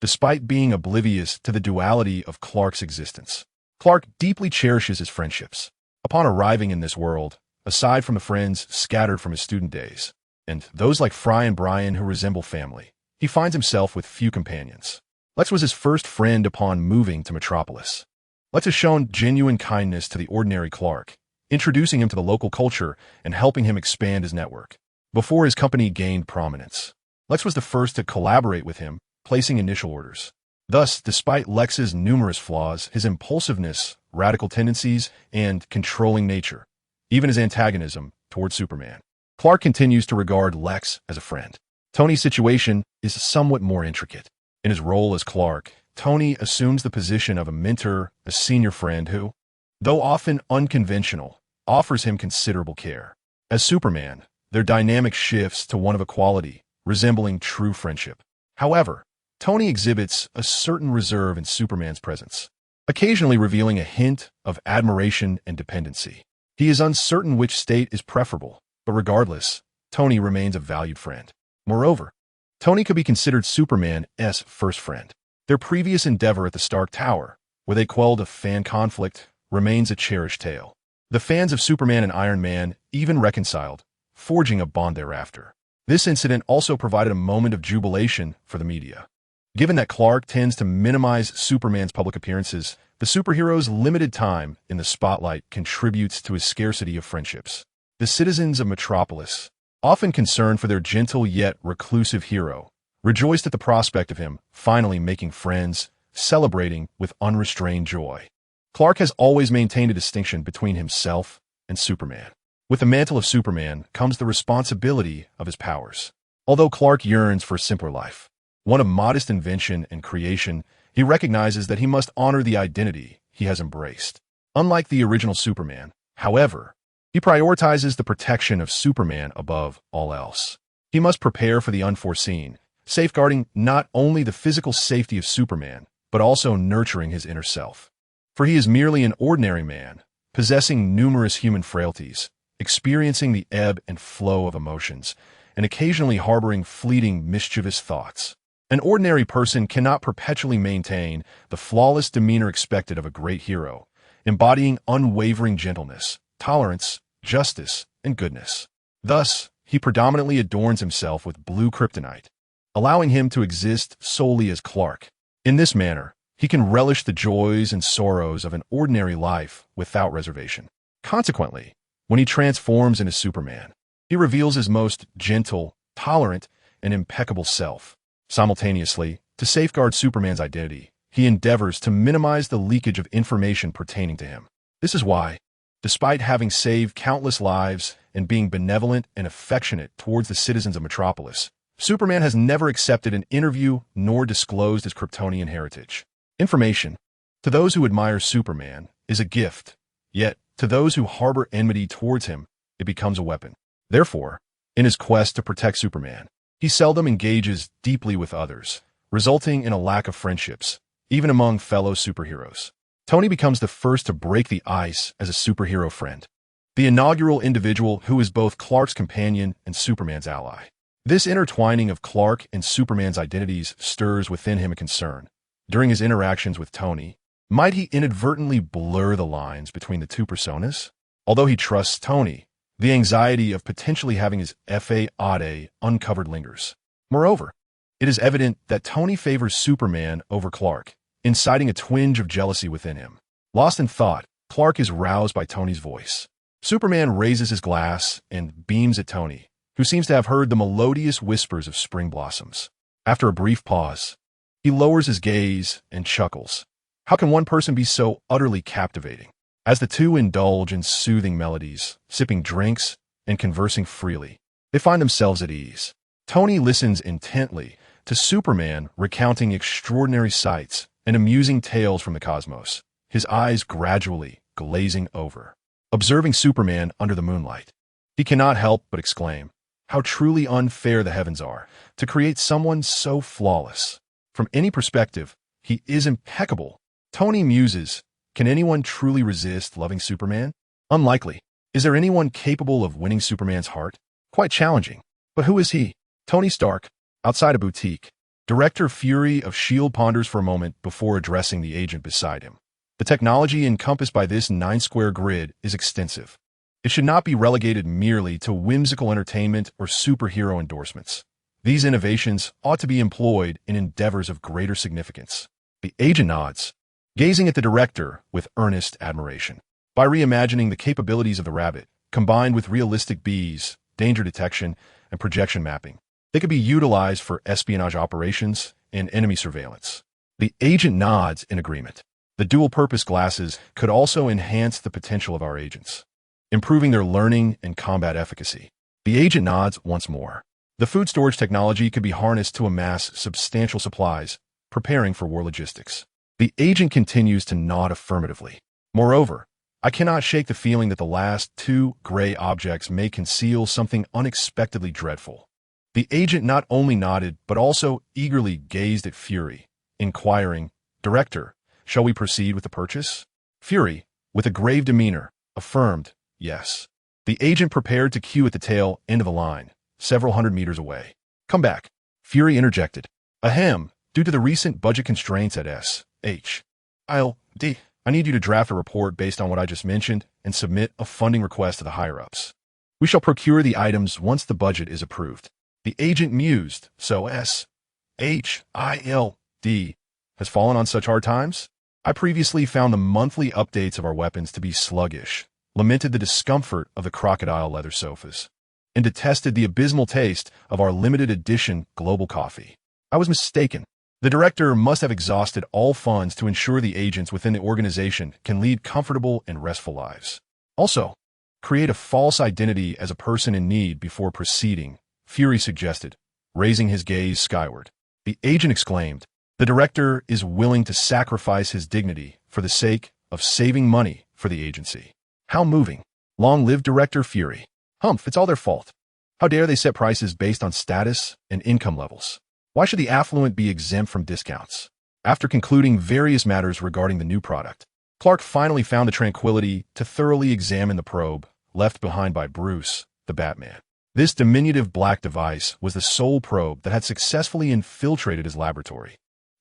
Despite being oblivious to the duality of Clark's existence, Clark deeply cherishes his friendships. Upon arriving in this world, aside from the friends scattered from his student days, and those like Fry and Brian who resemble family, he finds himself with few companions. Lex was his first friend upon moving to Metropolis. Lex has shown genuine kindness to the ordinary Clark, introducing him to the local culture and helping him expand his network. Before his company gained prominence, Lex was the first to collaborate with him, placing initial orders. Thus, despite Lex's numerous flaws, his impulsiveness, radical tendencies, and controlling nature, even his antagonism toward Superman, Clark continues to regard Lex as a friend. Tony's situation is somewhat more intricate. In his role as Clark, Tony assumes the position of a mentor, a senior friend who, though often unconventional, offers him considerable care. As Superman, their dynamic shifts to one of equality, resembling true friendship. However, Tony exhibits a certain reserve in Superman's presence, occasionally revealing a hint of admiration and dependency. He is uncertain which state is preferable, but regardless, Tony remains a valued friend. Moreover, Tony could be considered Superman's first friend. Their previous endeavor at the Stark Tower, where they quelled a fan conflict, remains a cherished tale. The fans of Superman and Iron Man even reconciled, forging a bond thereafter. This incident also provided a moment of jubilation for the media. Given that Clark tends to minimize Superman's public appearances, the superhero's limited time in the spotlight contributes to his scarcity of friendships. The citizens of Metropolis, often concerned for their gentle yet reclusive hero, rejoiced at the prospect of him finally making friends, celebrating with unrestrained joy. Clark has always maintained a distinction between himself and Superman. With the mantle of Superman comes the responsibility of his powers. Although Clark yearns for a simpler life, one of modest invention and creation, he recognizes that he must honor the identity he has embraced. Unlike the original Superman, however, he prioritizes the protection of Superman above all else. He must prepare for the unforeseen, safeguarding not only the physical safety of Superman, but also nurturing his inner self. For he is merely an ordinary man, possessing numerous human frailties, experiencing the ebb and flow of emotions, and occasionally harboring fleeting, mischievous thoughts. An ordinary person cannot perpetually maintain the flawless demeanor expected of a great hero, embodying unwavering gentleness, tolerance, justice, and goodness. Thus, he predominantly adorns himself with blue kryptonite, allowing him to exist solely as Clark. In this manner, he can relish the joys and sorrows of an ordinary life without reservation. Consequently, when he transforms into Superman, he reveals his most gentle, tolerant, and impeccable self. Simultaneously, to safeguard Superman's identity, he endeavors to minimize the leakage of information pertaining to him. This is why, despite having saved countless lives and being benevolent and affectionate towards the citizens of Metropolis, Superman has never accepted an interview nor disclosed his Kryptonian heritage. Information, to those who admire Superman, is a gift, yet, to those who harbor enmity towards him, it becomes a weapon. Therefore, in his quest to protect Superman, he seldom engages deeply with others, resulting in a lack of friendships, even among fellow superheroes. Tony becomes the first to break the ice as a superhero friend, the inaugural individual who is both Clark's companion and Superman's ally. This intertwining of Clark and Superman's identities stirs within him a concern. During his interactions with Tony, might he inadvertently blur the lines between the two personas? Although he trusts Tony, the anxiety of potentially having his FA-Ade uncovered lingers. Moreover, it is evident that Tony favors Superman over Clark, inciting a twinge of jealousy within him. Lost in thought, Clark is roused by Tony's voice. Superman raises his glass and beams at Tony, who seems to have heard the melodious whispers of spring blossoms. After a brief pause, he lowers his gaze and chuckles. How can one person be so utterly captivating? As the two indulge in soothing melodies, sipping drinks, and conversing freely, they find themselves at ease. Tony listens intently to Superman recounting extraordinary sights and amusing tales from the cosmos, his eyes gradually glazing over. Observing Superman under the moonlight, he cannot help but exclaim, "How truly unfair the heavens are to create someone so flawless. From any perspective, he is impeccable." Tony muses, can anyone truly resist loving Superman? Unlikely. Is there anyone capable of winning Superman's heart? Quite challenging. But who is he? Tony Stark, outside a boutique. Director Fury of S.H.I.E.L.D. ponders for a moment before addressing the agent beside him. The technology encompassed by this 9-square grid is extensive. It should not be relegated merely to whimsical entertainment or superhero endorsements. These innovations ought to be employed in endeavors of greater significance. The agent nods, gazing at the director with earnest admiration. By reimagining the capabilities of the rabbit, combined with realistic bees, danger detection, and projection mapping, they could be utilized for espionage operations and enemy surveillance. The agent nods in agreement. The dual-purpose glasses could also enhance the potential of our agents, improving their learning and combat efficacy. The agent nods once more. The food storage technology could be harnessed to amass substantial supplies, preparing for war logistics. The agent continues to nod affirmatively. Moreover, I cannot shake the feeling that the last two gray objects may conceal something unexpectedly dreadful. The agent not only nodded, but also eagerly gazed at Fury, inquiring, "Director, shall we proceed with the purchase?" Fury, with a grave demeanor, affirmed, "Yes." The agent prepared to queue at the tail end of the line, several hundred meters away. "Come back," Fury interjected. "Ahem, due to the recent budget constraints at S.H.I.E.L.D., I need you to draft a report based on what I just mentioned and submit a funding request to the higher-ups. We shall procure the items once the budget is approved. The agent mused, so S-H-I-L-D has fallen on such hard times? I previously found the monthly updates of our weapons to be sluggish, lamented the discomfort of the crocodile leather sofas, and detested the abysmal taste of our limited edition global coffee. I was mistaken. The director must have exhausted all funds to ensure the agents within the organization can lead comfortable and restful lives. Also, create a false identity as a person in need before proceeding, Fury suggested, raising his gaze skyward. The agent exclaimed, the director is willing to sacrifice his dignity for the sake of saving money for the agency. How moving. Long live Director Fury. Humph, it's all their fault. How dare they set prices based on status and income levels? Why should the affluent be exempt from discounts? After concluding various matters regarding the new product, Clark finally found the tranquility to thoroughly examine the probe left behind by Bruce, the Batman. This diminutive black device was the sole probe that had successfully infiltrated his laboratory.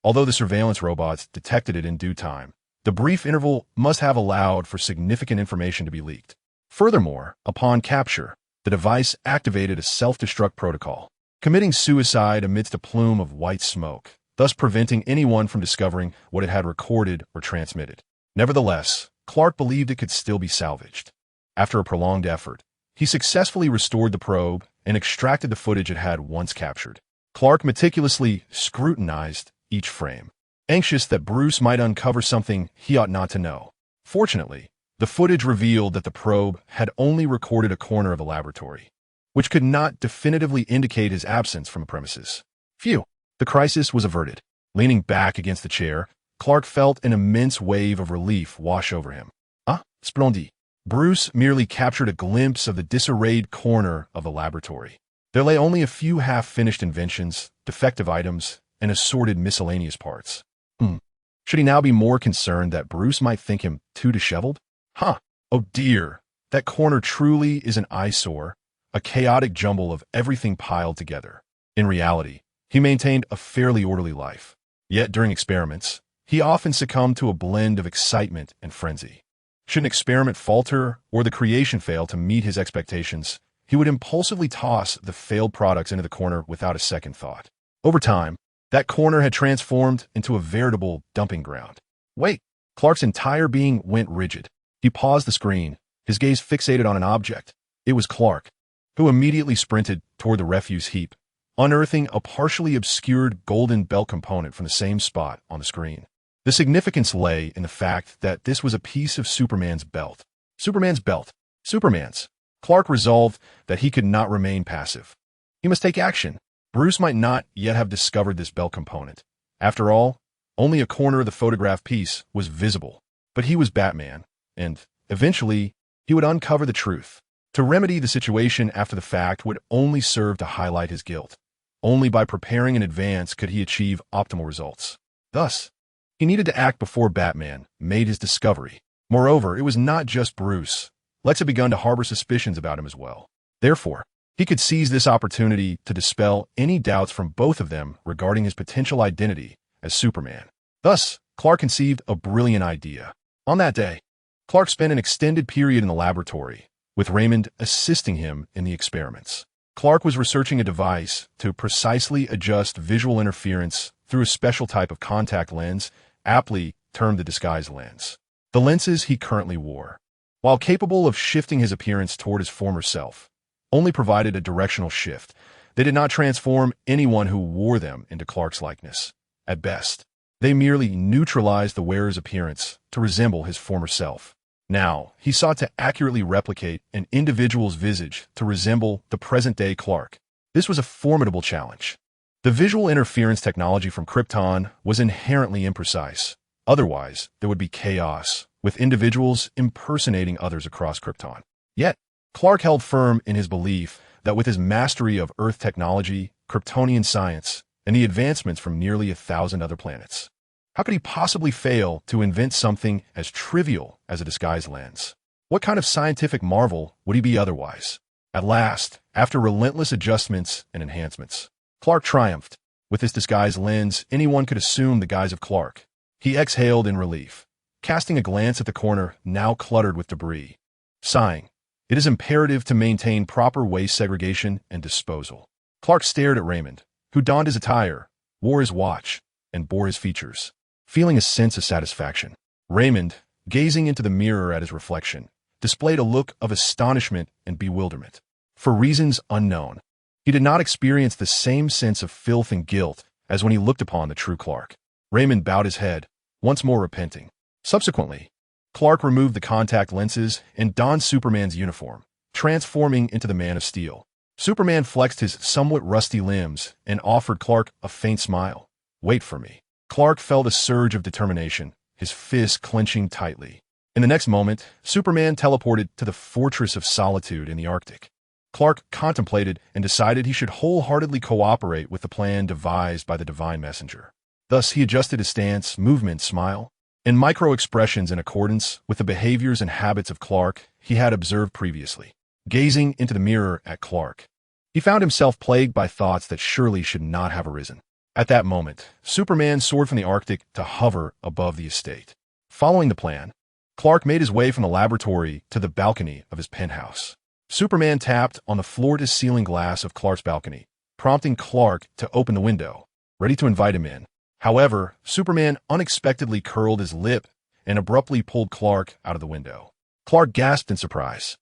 Although the surveillance robots detected it in due time, the brief interval must have allowed for significant information to be leaked. Furthermore, upon capture, the device activated a self-destruct protocol, committing suicide amidst a plume of white smoke, thus preventing anyone from discovering what it had recorded or transmitted. Nevertheless, Clark believed it could still be salvaged. After a prolonged effort, he successfully restored the probe and extracted the footage it had once captured. Clark meticulously scrutinized each frame, anxious that Bruce might uncover something he ought not to know. Fortunately, the footage revealed that the probe had only recorded a corner of the laboratory, which could not definitively indicate his absence from the premises. Phew, the crisis was averted. Leaning back against the chair, Clark felt an immense wave of relief wash over him. Ah, splendid. Bruce merely captured a glimpse of the disarrayed corner of the laboratory. There lay only a few half-finished inventions, defective items, and assorted miscellaneous parts. Should he now be more concerned that Bruce might think him too disheveled? Oh dear, that corner truly is an eyesore, a chaotic jumble of everything piled together. In reality, he maintained a fairly orderly life. Yet during experiments, he often succumbed to a blend of excitement and frenzy. Should an experiment falter or the creation fail to meet his expectations, he would impulsively toss the failed products into the corner without a second thought. Over time, that corner had transformed into a veritable dumping ground. Wait! Clark's entire being went rigid. He paused the screen, his gaze fixated on an object. It was Clark, who immediately sprinted toward the refuse heap, unearthing a partially obscured golden belt component from the same spot on the screen. The significance lay in the fact that this was a piece of Superman's belt. Superman's belt. Superman's. Clark resolved that he could not remain passive. He must take action. Bruce might not yet have discovered this belt component. After all, only a corner of the photograph piece was visible. But he was Batman, and, eventually, he would uncover the truth. To remedy the situation after the fact would only serve to highlight his guilt. Only by preparing in advance could he achieve optimal results. Thus, he needed to act before Batman made his discovery. Moreover, it was not just Bruce. Lex had begun to harbor suspicions about him as well. Therefore, he could seize this opportunity to dispel any doubts from both of them regarding his potential identity as Superman. Thus, Clark conceived a brilliant idea. On that day, Clark spent an extended period in the laboratory, with Raymond assisting him in the experiments. Clark was researching a device to precisely adjust visual interference through a special type of contact lens, aptly termed the disguise lens. The lenses he currently wore, while capable of shifting his appearance toward his former self, only provided a directional shift. They did not transform anyone who wore them into Clark's likeness. At best, they merely neutralized the wearer's appearance to resemble his former self. Now, he sought to accurately replicate an individual's visage to resemble the present-day Clark. This was a formidable challenge. The visual interference technology from Krypton was inherently imprecise. Otherwise, there would be chaos, with individuals impersonating others across Krypton. Yet, Clark held firm in his belief that with his mastery of Earth technology, Kryptonian science, and the advancements from nearly 1,000 other planets, how could he possibly fail to invent something as trivial as a disguise lens? What kind of scientific marvel would he be otherwise? At last, after relentless adjustments and enhancements, Clark triumphed. With this disguise lens, anyone could assume the guise of Clark. He exhaled in relief, casting a glance at the corner now cluttered with debris. Sighing, "It is imperative to maintain proper waste segregation and disposal." Clark stared at Raymond, who donned his attire, wore his watch, and bore his features, feeling a sense of satisfaction. Raymond, gazing into the mirror at his reflection, displayed a look of astonishment and bewilderment. For reasons unknown, he did not experience the same sense of filth and guilt as when he looked upon the true Clark. Raymond bowed his head, once more repenting. Subsequently, Clark removed the contact lenses and donned Superman's uniform, transforming into the Man of Steel. Superman flexed his somewhat rusty limbs and offered Clark a faint smile. "Wait for me." Clark felt a surge of determination, his fists clenching tightly. In the next moment, Superman teleported to the Fortress of Solitude in the Arctic. Clark contemplated and decided he should wholeheartedly cooperate with the plan devised by the Divine Messenger. Thus, he adjusted his stance, movement, smile, and micro-expressions in accordance with the behaviors and habits of Clark he had observed previously. Gazing into the mirror at Clark, he found himself plagued by thoughts that surely should not have arisen. At that moment, Superman soared from the Arctic to hover above the estate. Following the plan, Clark made his way from the laboratory to the balcony of his penthouse. Superman tapped on the floor-to-ceiling glass of Clark's balcony, prompting Clark to open the window, ready to invite him in. However, Superman unexpectedly curled his lip and abruptly pulled Clark out of the window. Clark gasped in surprise.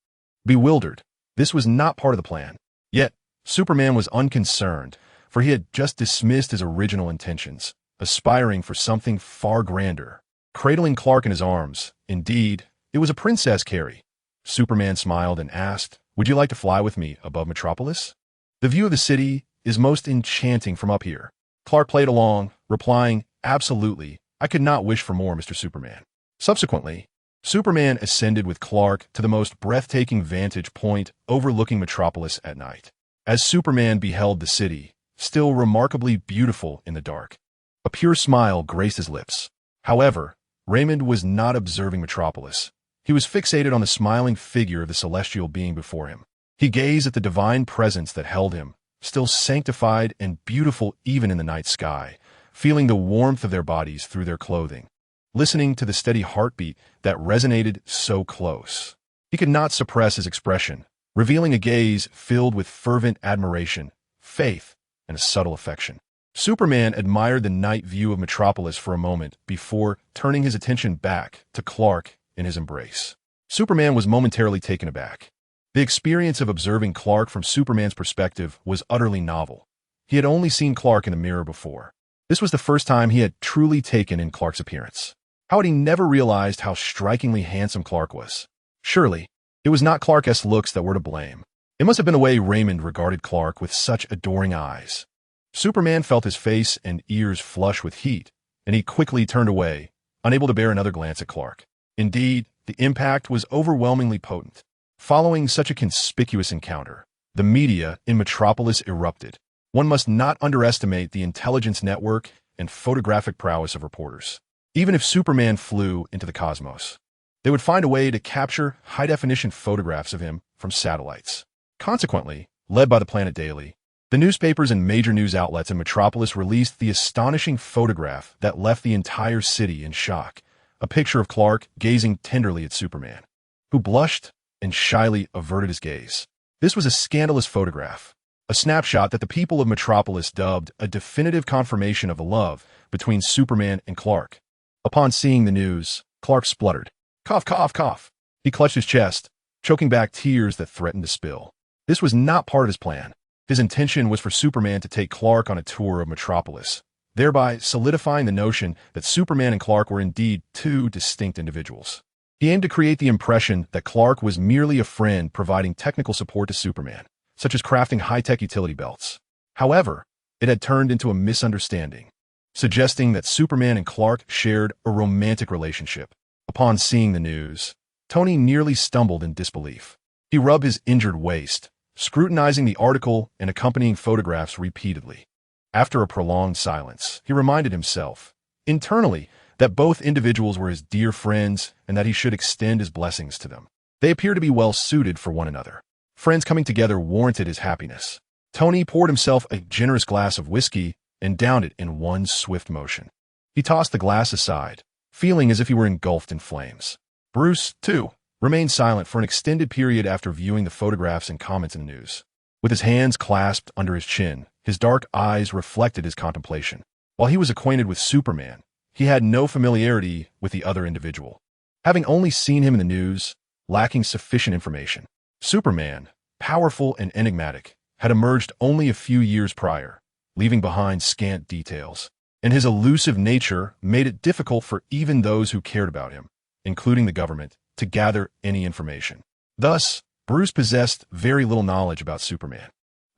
Bewildered, this was not part of the plan. Yet, Superman was unconcerned, for he had just dismissed his original intentions, aspiring for something far grander. Cradling Clark in his arms, indeed, it was a Princess Carrie. Superman smiled and asked, "Would you like to fly with me above Metropolis? The view of the city is most enchanting from up here." Clark played along, replying, "Absolutely, I could not wish for more, Mr. Superman." Subsequently, Superman ascended with Clark to the most breathtaking vantage point overlooking Metropolis at night. As Superman beheld the city, still remarkably beautiful in the dark, a pure smile graced his lips. However, Raymond was not observing Metropolis. He was fixated on the smiling figure of the celestial being before him. He gazed at the divine presence that held him, still sanctified and beautiful even in the night sky, feeling the warmth of their bodies through their clothing, listening to the steady heartbeat that resonated so close. He could not suppress his expression, revealing a gaze filled with fervent admiration, faith, and a subtle affection. Superman admired the night view of Metropolis for a moment before turning his attention back to Clark in his embrace. Superman was momentarily taken aback. The experience of observing Clark from Superman's perspective was utterly novel. He had only seen Clark in the mirror before. This was the first time he had truly taken in Clark's appearance. How had he never realized how strikingly handsome Clark was? Surely, it was not Clark's looks that were to blame. It must have been the way Raymond regarded Clark with such adoring eyes. Superman felt his face and ears flush with heat, and he quickly turned away, unable to bear another glance at Clark. Indeed, the impact was overwhelmingly potent. Following such a conspicuous encounter, the media in Metropolis erupted. One must not underestimate the intelligence network and photographic prowess of reporters. Even if Superman flew into the cosmos, they would find a way to capture high-definition photographs of him from satellites. Consequently, led by the Planet Daily, the newspapers and major news outlets in Metropolis released the astonishing photograph that left the entire city in shock, a picture of Clark gazing tenderly at Superman, who blushed and shyly averted his gaze. This was a scandalous photograph, a snapshot that the people of Metropolis dubbed a definitive confirmation of the love between Superman and Clark. Upon seeing the news, Clark spluttered. Cough, cough, cough. He clutched his chest, choking back tears that threatened to spill. This was not part of his plan. His intention was for Superman to take Clark on a tour of Metropolis, thereby solidifying the notion that Superman and Clark were indeed two distinct individuals. He aimed to create the impression that Clark was merely a friend providing technical support to Superman, such as crafting high-tech utility belts. However, it had turned into a misunderstanding, suggesting that Superman and Clark shared a romantic relationship. Upon seeing the news, Tony nearly stumbled in disbelief. He rubbed his injured waist, scrutinizing the article and accompanying photographs repeatedly. After a prolonged silence, he reminded himself, internally, that both individuals were his dear friends and that he should extend his blessings to them. They appeared to be well suited for one another. Friends coming together warranted his happiness. Tony poured himself a generous glass of whiskey and downed it in one swift motion. He tossed the glass aside, feeling as if he were engulfed in flames. Bruce, too, remained silent for an extended period after viewing the photographs and comments in the news. With his hands clasped under his chin, his dark eyes reflected his contemplation. While he was acquainted with Superman, he had no familiarity with the other individual. Having only seen him in the news, lacking sufficient information, Superman, powerful and enigmatic, had emerged only a few years prior, leaving behind scant details. And his elusive nature made it difficult for even those who cared about him, including the government, to gather any information. Thus, Bruce possessed very little knowledge about Superman.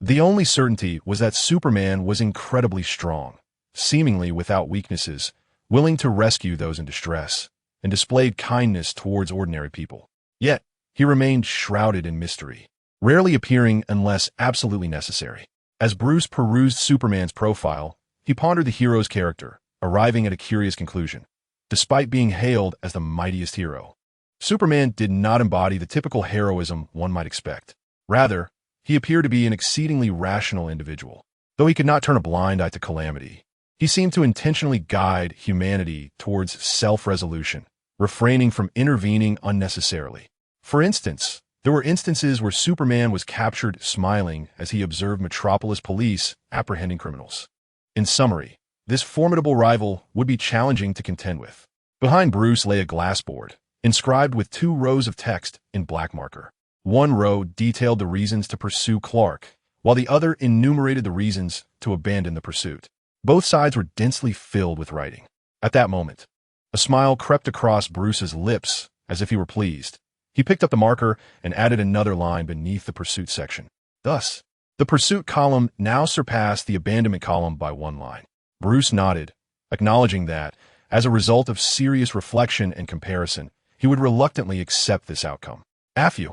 The only certainty was that Superman was incredibly strong, seemingly without weaknesses, willing to rescue those in distress, and displayed kindness towards ordinary people. Yet, he remained shrouded in mystery, rarely appearing unless absolutely necessary. As Bruce perused Superman's profile, he pondered the hero's character, arriving at a curious conclusion. Despite being hailed as the mightiest hero, Superman did not embody the typical heroism one might expect. Rather, he appeared to be an exceedingly rational individual. Though he could not turn a blind eye to calamity, he seemed to intentionally guide humanity towards self-resolution, refraining from intervening unnecessarily. For instance, there were instances where Superman was captured smiling as he observed Metropolis police apprehending criminals. In summary, this formidable rival would be challenging to contend with. Behind Bruce lay a glass board, inscribed with 2 rows of text in black marker. One row detailed the reasons to pursue Clark, while the other enumerated the reasons to abandon the pursuit. Both sides were densely filled with writing. At that moment, a smile crept across Bruce's lips as if he were pleased. He picked up the marker and added another line beneath the pursuit section. Thus, the pursuit column now surpassed the abandonment column by 1 line. Bruce nodded, acknowledging that, as a result of serious reflection and comparison, he would reluctantly accept this outcome. Affew,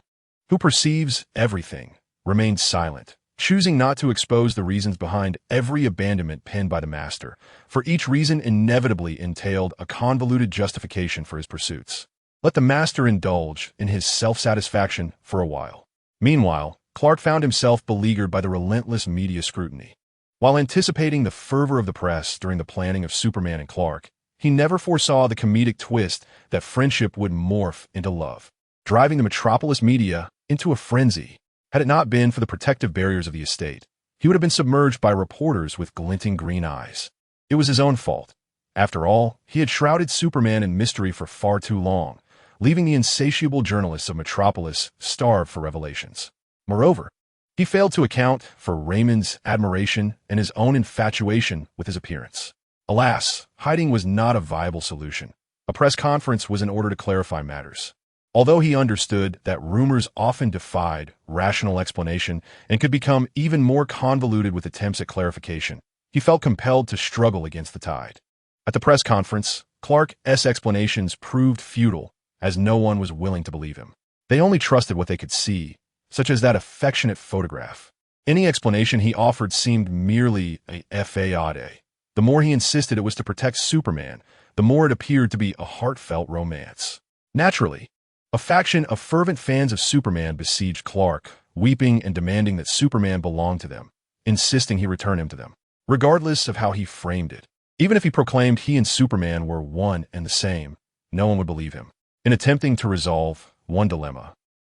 who perceives everything, remained silent, choosing not to expose the reasons behind every abandonment penned by the master, for each reason inevitably entailed a convoluted justification for his pursuits. Let the master indulge in his self-satisfaction for a while. Meanwhile, Clark found himself beleaguered by the relentless media scrutiny. While anticipating the fervor of the press during the planning of Superman and Clark, he never foresaw the comedic twist that friendship would morph into love, driving the Metropolis media into a frenzy. Had it not been for the protective barriers of the estate, he would have been submerged by reporters with glinting green eyes. It was his own fault. After all, he had shrouded Superman in mystery for far too long, leaving the insatiable journalists of Metropolis starved for revelations. Moreover, he failed to account for Raymond's admiration and his own infatuation with his appearance. Alas, hiding was not a viable solution. A press conference was in order to clarify matters. Although he understood that rumors often defied rational explanation and could become even more convoluted with attempts at clarification, he felt compelled to struggle against the tide. At the press conference, Clark's explanations proved futile, as no one was willing to believe him. They only trusted what they could see, such as that affectionate photograph. Any explanation he offered seemed merely a fade. The more he insisted it was to protect Superman, the more it appeared to be a heartfelt romance. Naturally, a faction of fervent fans of Superman besieged Clark, weeping and demanding that Superman belong to them, insisting he return him to them, regardless of how he framed it. Even if he proclaimed he and Superman were one and the same, no one would believe him. In attempting to resolve one dilemma,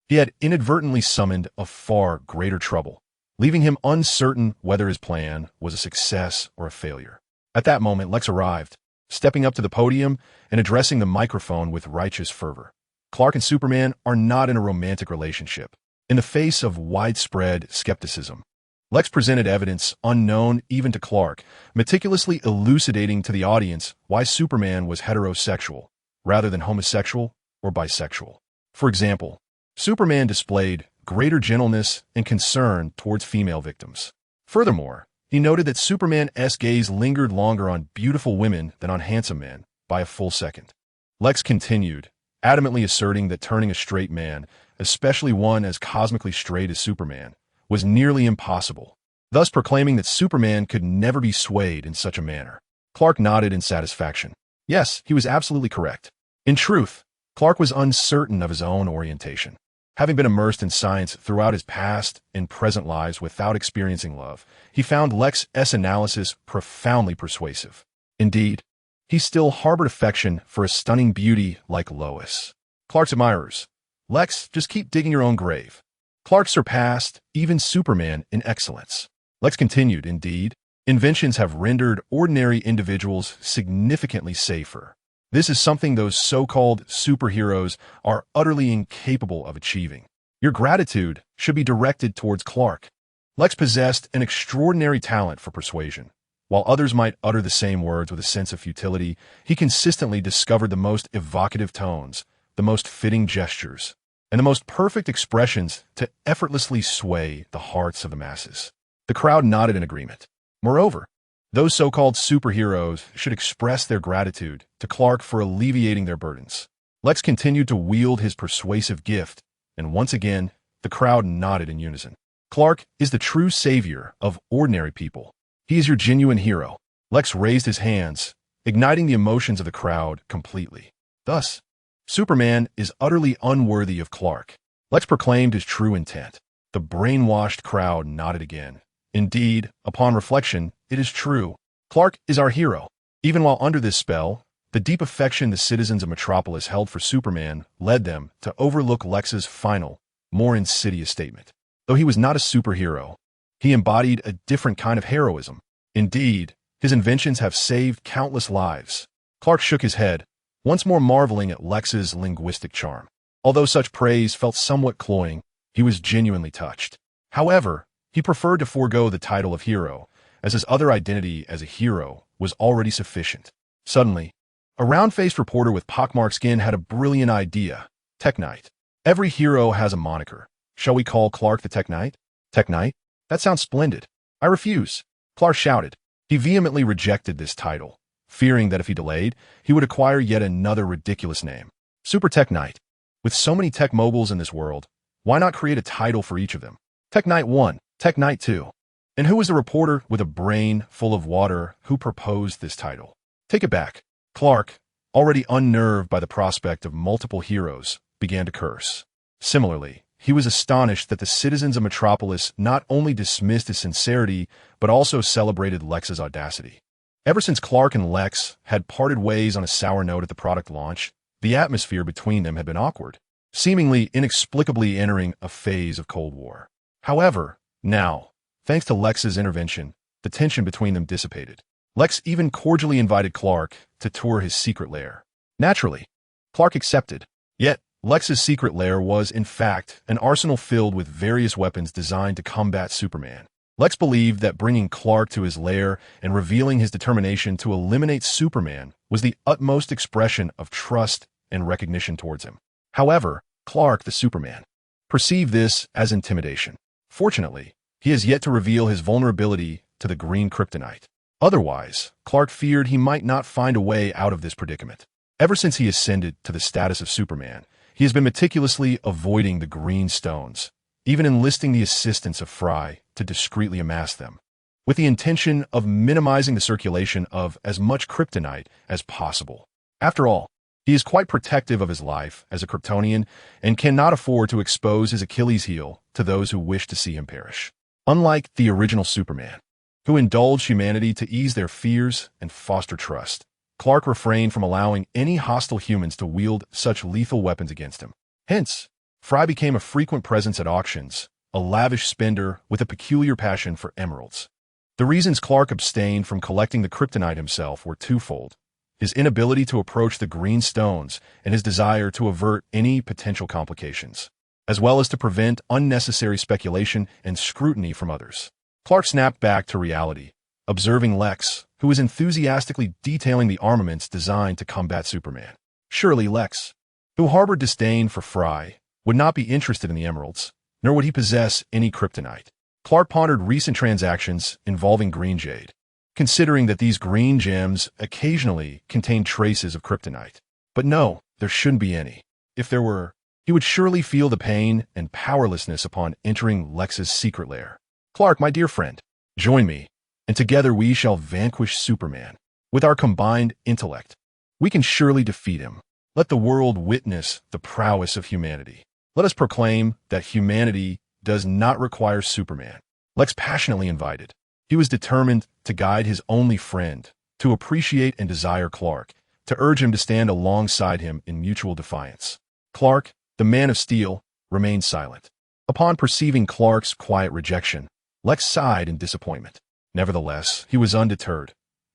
he had inadvertently summoned a far greater trouble, leaving him uncertain whether his plan was a success or a failure. At that moment, Lex arrived, stepping up to the podium and addressing the microphone with righteous fervor. Clark and Superman are not in a romantic relationship. In the face of widespread skepticism, Lex presented evidence unknown even to Clark, meticulously elucidating to the audience why Superman was heterosexual, rather than homosexual or bisexual. For example, Superman displayed greater gentleness and concern towards female victims. Furthermore, he noted that Superman's gaze lingered longer on beautiful women than on handsome men by a full second. Lex continued, adamantly asserting that turning a straight man, especially one as cosmically straight as Superman, was nearly impossible, thus proclaiming that Superman could never be swayed in such a manner. Clark nodded in satisfaction. Yes, he was absolutely correct. In truth, Clark was uncertain of his own orientation. Having been immersed in science throughout his past and present lives without experiencing love, he found Lex's analysis profoundly persuasive. Indeed, he still harbored affection for a stunning beauty like Lois. Clark's admirers. Lex, just keep digging your own grave. Clark surpassed even Superman in excellence. Lex continued, indeed, inventions have rendered ordinary individuals significantly safer. This is something those so-called superheroes are utterly incapable of achieving. Your gratitude should be directed towards Clark. Lex possessed an extraordinary talent for persuasion. While others might utter the same words with a sense of futility, he consistently discovered the most evocative tones, the most fitting gestures, and the most perfect expressions to effortlessly sway the hearts of the masses. The crowd nodded in agreement. Moreover, those so-called superheroes should express their gratitude to Clark for alleviating their burdens. Lex continued to wield his persuasive gift, and once again, the crowd nodded in unison. Clark is the true savior of ordinary people. He is your genuine hero. Lex raised his hands, igniting the emotions of the crowd completely. Thus, Superman is utterly unworthy of Clark. Lex proclaimed his true intent. The brainwashed crowd nodded again. Indeed, upon reflection, it is true. Clark is our hero. Even while under this spell, the deep affection the citizens of Metropolis held for Superman led them to overlook Lex's final, more insidious statement. Though he was not a superhero, he embodied a different kind of heroism. Indeed, his inventions have saved countless lives. Clark shook his head, once more marveling at Lex's linguistic charm. Although such praise felt somewhat cloying, he was genuinely touched. However, he preferred to forego the title of hero, as his other identity as a hero was already sufficient. Suddenly, a round-faced reporter with pockmarked skin had a brilliant idea. Tech Knight. Every hero has a moniker. Shall we call Clark the Tech Knight? Tech Knight? That sounds splendid. I refuse. Clark shouted. He vehemently rejected this title, fearing that if he delayed, he would acquire yet another ridiculous name. Super Tech Knight. With so many tech moguls in this world, why not create a title for each of them? Tech Knight 1, Tech Knight 2. And who was the reporter with a brain full of water who proposed this title? Take it back. Clark, already unnerved by the prospect of multiple heroes, began to curse. Similarly, he was astonished that the citizens of Metropolis not only dismissed his sincerity, but also celebrated Lex's audacity. Ever since Clark and Lex had parted ways on a sour note at the product launch, the atmosphere between them had been awkward, seemingly inexplicably entering a phase of Cold War. However, now, thanks to Lex's intervention, the tension between them dissipated. Lex even cordially invited Clark to tour his secret lair. Naturally, Clark accepted. Yet, Lex's secret lair was, in fact, an arsenal filled with various weapons designed to combat Superman. Lex believed that bringing Clark to his lair and revealing his determination to eliminate Superman was the utmost expression of trust and recognition towards him. However, Clark, the Superman, perceived this as intimidation. Fortunately, he has yet to reveal his vulnerability to the green kryptonite. Otherwise, Clark feared he might not find a way out of this predicament. Ever since he ascended to the status of Superman, he has been meticulously avoiding the green stones, even enlisting the assistance of Fry to discreetly amass them, with the intention of minimizing the circulation of as much kryptonite as possible. After all, he is quite protective of his life as a Kryptonian and cannot afford to expose his Achilles heel to those who wish to see him perish. Unlike the original Superman, who indulged humanity to ease their fears and foster trust, Clark refrained from allowing any hostile humans to wield such lethal weapons against him. Hence, Fry became a frequent presence at auctions, a lavish spender with a peculiar passion for emeralds. The reasons Clark abstained from collecting the kryptonite himself were twofold: his inability to approach the green stones and his desire to avert any potential complications, as well as to prevent unnecessary speculation and scrutiny from others. Clark snapped back to reality, observing Lex, who was enthusiastically detailing the armaments designed to combat Superman. Surely Lex, who harbored disdain for Fry, would not be interested in the emeralds, nor would he possess any kryptonite. Clark pondered recent transactions involving green jade, considering that these green gems occasionally contained traces of kryptonite. But no, there shouldn't be any. If there were, he would surely feel the pain and powerlessness upon entering Lex's secret lair. Clark, my dear friend, join me, and together we shall vanquish Superman. With our combined intellect, we can surely defeat him. Let the world witness the prowess of humanity. Let us proclaim that humanity does not require Superman. Lex passionately invited. He was determined to guide his only friend to appreciate and desire Clark, to urge him to stand alongside him in mutual defiance. Clark, the man of steel, remained silent. Upon perceiving Clark's quiet rejection, Lex sighed in disappointment. Nevertheless, he was undeterred.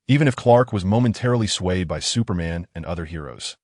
Even if Clark was momentarily swayed by Superman and other heroes,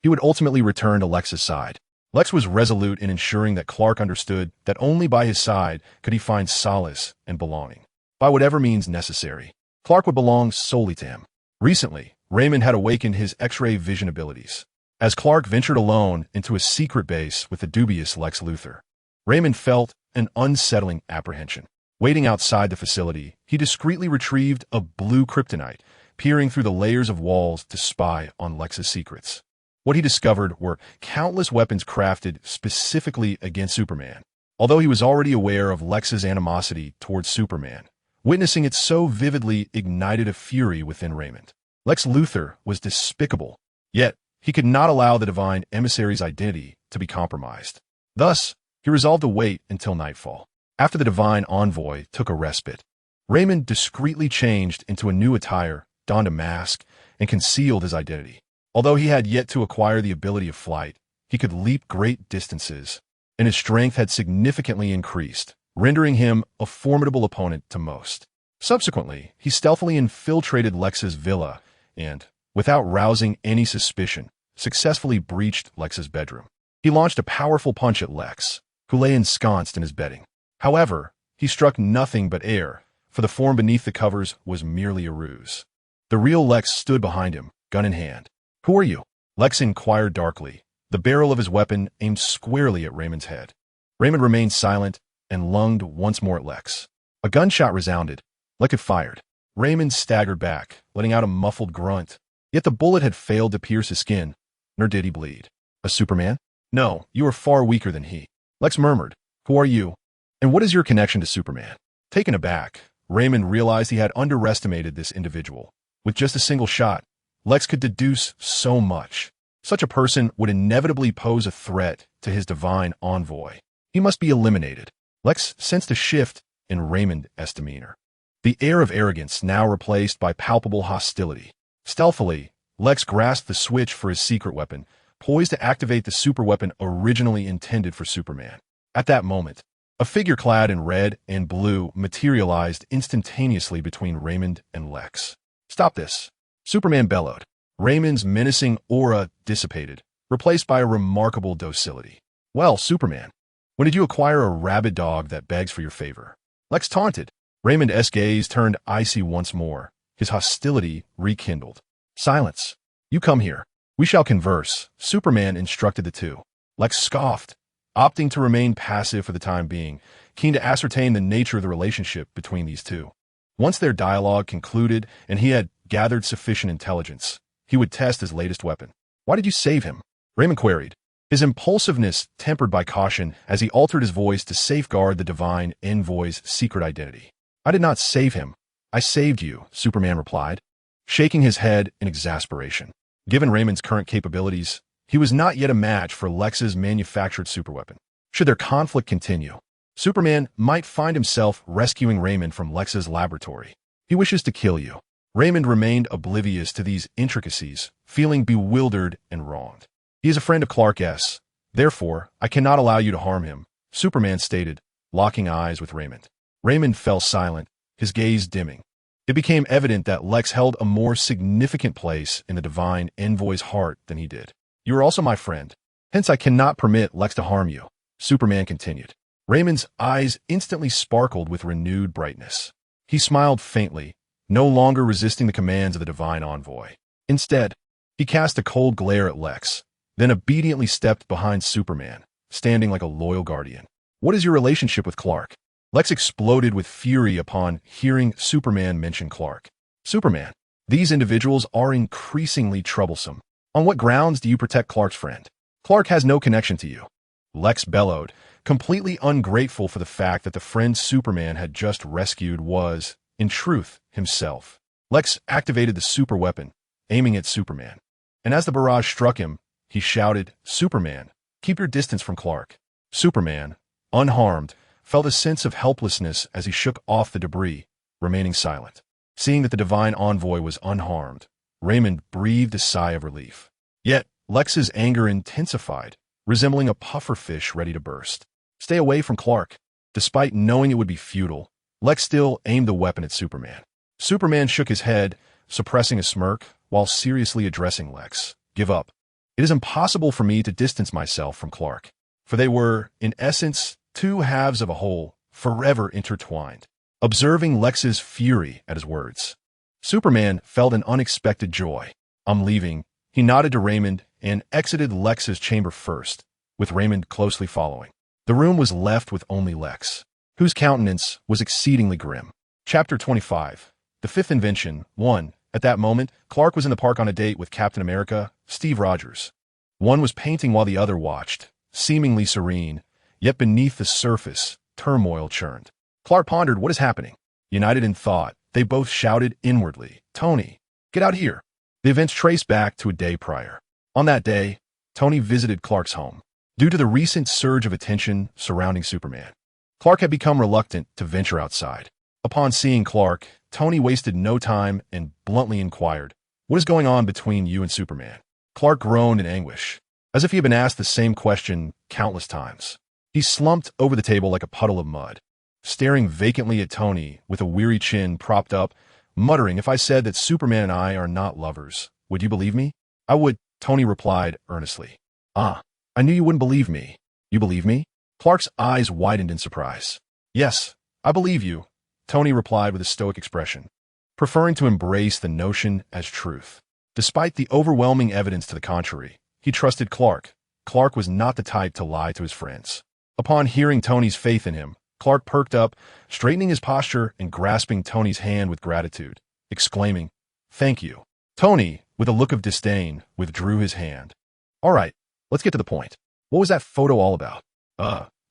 he would ultimately return to Lex's side. Lex was resolute in ensuring that Clark understood that only by his side could he find solace and belonging. By whatever means necessary, Clark would belong solely to him. Recently, Raymond had awakened his X-ray vision abilities. As Clark ventured alone into a secret base with the dubious Lex Luthor, Raymond felt an unsettling apprehension. Waiting outside the facility, he discreetly retrieved a blue kryptonite, peering through the layers of walls to spy on Lex's secrets. What he discovered were countless weapons crafted specifically against Superman. Although he was already aware of Lex's animosity towards Superman, witnessing it so vividly ignited a fury within Raymond. Lex Luthor was despicable, yet he could not allow the divine emissary's identity to be compromised. Thus, he resolved to wait until nightfall. After the divine envoy took a respite, Raymond discreetly changed into a new attire, donned a mask, and concealed his identity. Although he had yet to acquire the ability of flight, he could leap great distances, and his strength had significantly increased, rendering him a formidable opponent to most. Subsequently, he stealthily infiltrated Lex's villa and, without rousing any suspicion, successfully breached Lex's bedroom. He launched a powerful punch at Lex, who lay ensconced in his bedding. However, he struck nothing but air, for the form beneath the covers was merely a ruse. The real Lex stood behind him, gun in hand. "Who are you?" Lex inquired darkly, the barrel of his weapon aimed squarely at Raymond's head. Raymond remained silent and lunged once more at Lex. A gunshot resounded. Lex had fired. Raymond staggered back, letting out a muffled grunt. Yet the bullet had failed to pierce his skin, nor did he bleed. "A Superman?" "No, you are far weaker than he." Lex murmured, "Who are you? And what is your connection to Superman?" Taken aback, Raymond realized he had underestimated this individual. With just a single shot, Lex could deduce so much. Such a person would inevitably pose a threat to his divine envoy. He must be eliminated. Lex sensed a shift in Raymond's demeanor. The air of arrogance now replaced by palpable hostility. Stealthily, Lex grasped the switch for his secret weapon, poised to activate the superweapon originally intended for Superman. At that moment, a figure clad in red and blue materialized instantaneously between Raymond and Lex. "Stop this!" Superman bellowed. Raymond's menacing aura dissipated, replaced by a remarkable docility. "Well, Superman, when did you acquire a rabid dog that begs for your favor?" Lex taunted. Raymond's gaze turned icy once more, his hostility rekindled. "Silence. You come here. We shall converse," Superman instructed the two. Lex scoffed, opting to remain passive for the time being, keen to ascertain the nature of the relationship between these two. Once their dialogue concluded and he had gathered sufficient intelligence, he would test his latest weapon. "Why did you save him?" Raymond queried, his impulsiveness tempered by caution as he altered his voice to safeguard the divine envoy's secret identity. "I did not save him. I saved you," Superman replied, shaking his head in exasperation. Given Raymond's current capabilities, he was not yet a match for Lex's manufactured superweapon. Should their conflict continue, Superman might find himself rescuing Raymond from Lex's laboratory. "He wishes to kill you." Raymond remained oblivious to these intricacies, feeling bewildered and wronged. "He is a friend of Clark's. Therefore, I cannot allow you to harm him," Superman stated, locking eyes with Raymond. Raymond fell silent, his gaze dimming. It became evident that Lex held a more significant place in the divine envoy's heart than he did. "You are also my friend. Hence I cannot permit Lex to harm you," Superman continued. Raymond's eyes instantly sparkled with renewed brightness. He smiled faintly, no longer resisting the commands of the divine envoy. Instead, he cast a cold glare at Lex, then obediently stepped behind Superman, standing like a loyal guardian. "What is your relationship with Clark?" Lex exploded with fury upon hearing Superman mention Clark. "Superman, these individuals are increasingly troublesome. On what grounds do you protect Clark's friend? Clark has no connection to you." Lex bellowed, completely ungrateful for the fact that the friend Superman had just rescued was, in truth, himself. Lex activated the super weapon, aiming at Superman. And as the barrage struck him, he shouted, "Superman, keep your distance from Clark." Superman, unharmed, felt a sense of helplessness as he shook off the debris, remaining silent. Seeing that the divine envoy was unharmed, Raymond breathed a sigh of relief. Yet, Lex's anger intensified, resembling a puffer fish ready to burst. Stay away from Clark. Despite knowing it would be futile, Lex still aimed the weapon at Superman. Superman shook his head, suppressing a smirk, while seriously addressing Lex. Give up. It is impossible for me to distance myself from Clark, for they were, in essence, two halves of a whole, forever intertwined. Observing Lex's fury at his words, Superman felt an unexpected joy. I'm leaving. He nodded to Raymond and exited Lex's chamber first, with Raymond closely following. The room was left with only Lex, whose countenance was exceedingly grim. Chapter 25. The Fifth Invention. 1. At that moment, Clark was in the park on a date with Captain America, Steve Rogers. One was painting while the other watched, seemingly serene, yet beneath the surface, turmoil churned. Clark pondered what is happening. United in thought, they both shouted inwardly, Tony, get out here. The events traced back to a day prior. On that day, Tony visited Clark's home. Due to the recent surge of attention surrounding Superman, Clark had become reluctant to venture outside. Upon seeing Clark, Tony wasted no time and bluntly inquired, what is going on between you and Superman? Clark groaned in anguish, as if he had been asked the same question countless times. He slumped over the table like a puddle of mud, staring vacantly at Tony with a weary chin propped up, muttering, if I said that Superman and I are not lovers, would you believe me? I would, Tony replied earnestly. Ah, I knew you wouldn't believe me. You believe me? Clark's eyes widened in surprise. Yes, I believe you, Tony replied with a stoic expression, preferring to embrace the notion as truth. Despite the overwhelming evidence to the contrary, he trusted Clark. Clark was not the type to lie to his friends. Upon hearing Tony's faith in him, Clark perked up, straightening his posture and grasping Tony's hand with gratitude, exclaiming, Thank you. Tony, with a look of disdain, withdrew his hand. All right, let's get to the point. What was that photo all about?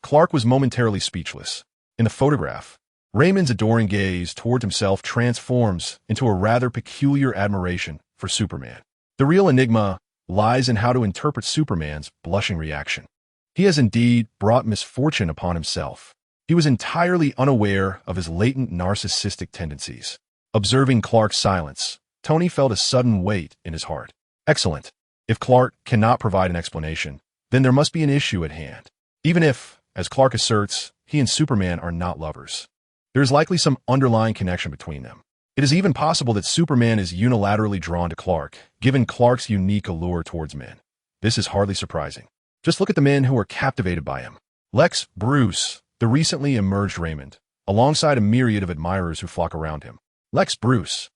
Clark was momentarily speechless. In the photograph, Raymond's adoring gaze toward himself transforms into a rather peculiar admiration for Superman. The real enigma lies in how to interpret Superman's blushing reaction. He has indeed brought misfortune upon himself. He was entirely unaware of his latent narcissistic tendencies. Observing Clark's silence, Tony felt a sudden weight in his heart. Excellent. If Clark cannot provide an explanation, then there must be an issue at hand. Even if, as Clark asserts, he and Superman are not lovers, there is likely some underlying connection between them. It is even possible that Superman is unilaterally drawn to Clark, given Clark's unique allure towards men. This is hardly surprising. Just look at the men who are captivated by him. Lex, Bruce, the recently emerged Raymond, alongside a myriad of admirers who flock around him. Lex, Bruce.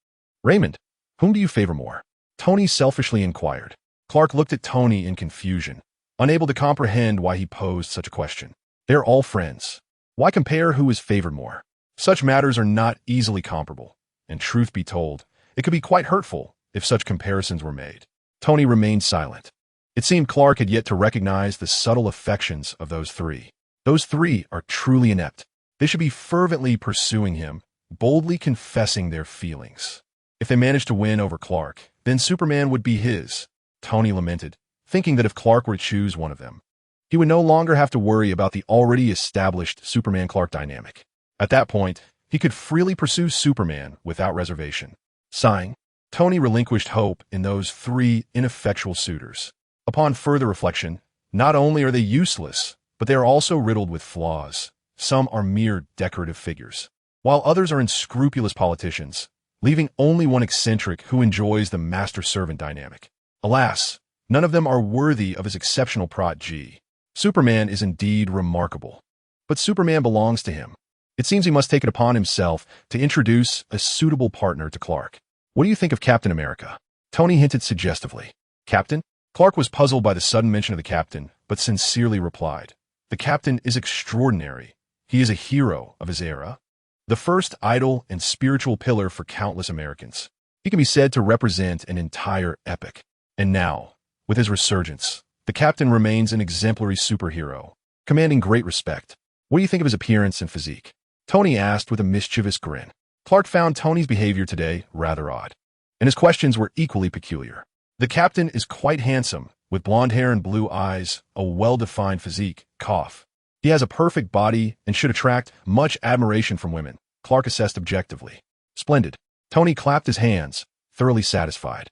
Raymond, whom do you favor more? Tony selfishly inquired. Clark looked at Tony in confusion, unable to comprehend why he posed such a question. They're all friends. Why compare who is favored more? Such matters are not easily comparable, and truth be told, it could be quite hurtful if such comparisons were made. Tony remained silent. It seemed Clark had yet to recognize the subtle affections of those three. Those three are truly inept. They should be fervently pursuing him, boldly confessing their feelings. If they managed to win over Clark, then Superman would be his, Tony lamented, thinking that if Clark were to choose one of them, he would no longer have to worry about the already established Superman-Clark dynamic. At that point, he could freely pursue Superman without reservation. Sighing, Tony relinquished hope in those three ineffectual suitors. Upon further reflection, not only are they useless, but they are also riddled with flaws. Some are mere decorative figures, while others are unscrupulous politicians, leaving only one eccentric who enjoys the master-servant dynamic. Alas, none of them are worthy of his exceptional protege. Superman is indeed remarkable, but Superman belongs to him. It seems he must take it upon himself to introduce a suitable partner to Clark. What do you think of Captain America? Tony hinted suggestively. Captain? Clark was puzzled by the sudden mention of the captain, but sincerely replied, The captain is extraordinary. He is a hero of his era, the first idol and spiritual pillar for countless Americans. He can be said to represent an entire epoch. And now, with his resurgence, the captain remains an exemplary superhero, commanding great respect. What do you think of his appearance and physique? Tony asked with a mischievous grin. Clark found Tony's behavior today rather odd, and his questions were equally peculiar. The captain is quite handsome, with blonde hair and blue eyes, a well-defined physique, cough. He has a perfect body and should attract much admiration from women, Clark assessed objectively. Splendid. Tony clapped his hands, thoroughly satisfied.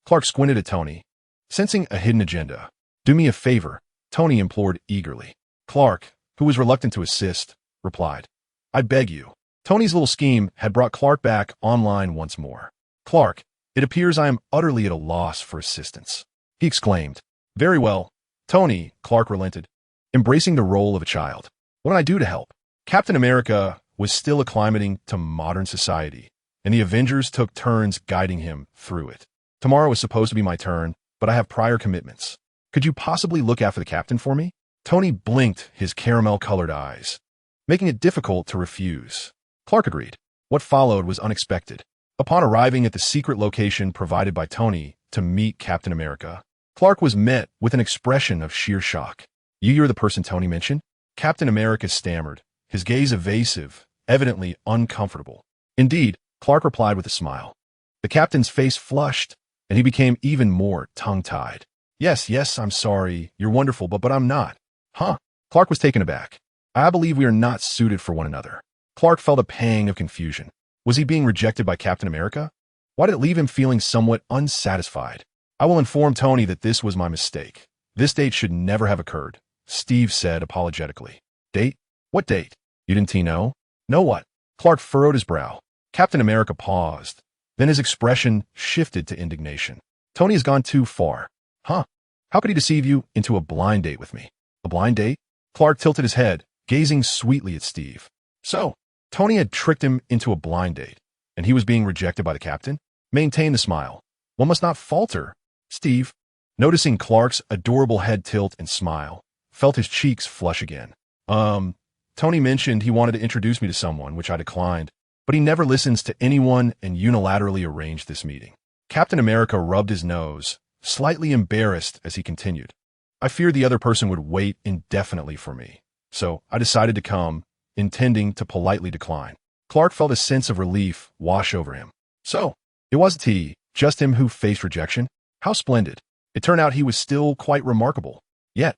Clark squinted at Tony, sensing a hidden agenda. "Do me a favor," Tony implored eagerly. Clark, who was reluctant to assist, replied, "I beg you." Tony's little scheme had brought Clark back online once more. "Clark, it appears I am utterly at a loss for assistance," he exclaimed. "Very well, Tony," Clark relented, embracing the role of a child. "What can I do to help?" Captain America was still acclimating to modern society, and the Avengers took turns guiding him through it. "Tomorrow is supposed to be my turn, but I have prior commitments. Could you possibly look after the captain for me?" Tony blinked his caramel-colored eyes, making it difficult to refuse. Clark agreed. What followed was unexpected. Upon arriving at the secret location provided by Tony to meet Captain America, Clark was met with an expression of sheer shock. "You're the person Tony mentioned?" Captain America stammered, his gaze evasive, evidently uncomfortable. "Indeed," Clark replied with a smile. The captain's face flushed, and he became even more tongue-tied. Yes, I'm sorry. You're wonderful, but I'm not." "Huh?" Clark was taken aback. "I believe we are not suited for one another." Clark felt a pang of confusion. Was he being rejected by Captain America? Why did it leave him feeling somewhat unsatisfied? "I will inform Tony that this was my mistake. This date should never have occurred," Steve said apologetically. "Date? What date? You didn't know?" "Know what?" Clark furrowed his brow. Captain America paused. Then his expression shifted to indignation. "Tony has gone too far." "Huh? How could he deceive you into a blind date with me?" "A blind date?" Clark tilted his head, gazing sweetly at Steve. "So, Tony had tricked him into a blind date, and he was being rejected by the captain?" Maintain the smile. "One must not falter." Steve, noticing Clark's adorable head tilt and smile, felt his cheeks flush again. Tony mentioned he wanted to introduce me to someone, which I declined, but he never listens to anyone and unilaterally arranged this meeting." Captain America rubbed his nose, slightly embarrassed as he continued. "I feared the other person would wait indefinitely for me, so I decided to come, intending to politely decline." Clark felt a sense of relief wash over him. So, it wasn't he, just him who faced rejection? How splendid. It turned out he was still quite remarkable. Yet,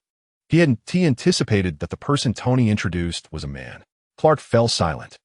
he anticipated that the person Tony introduced was a man. Clark fell silent.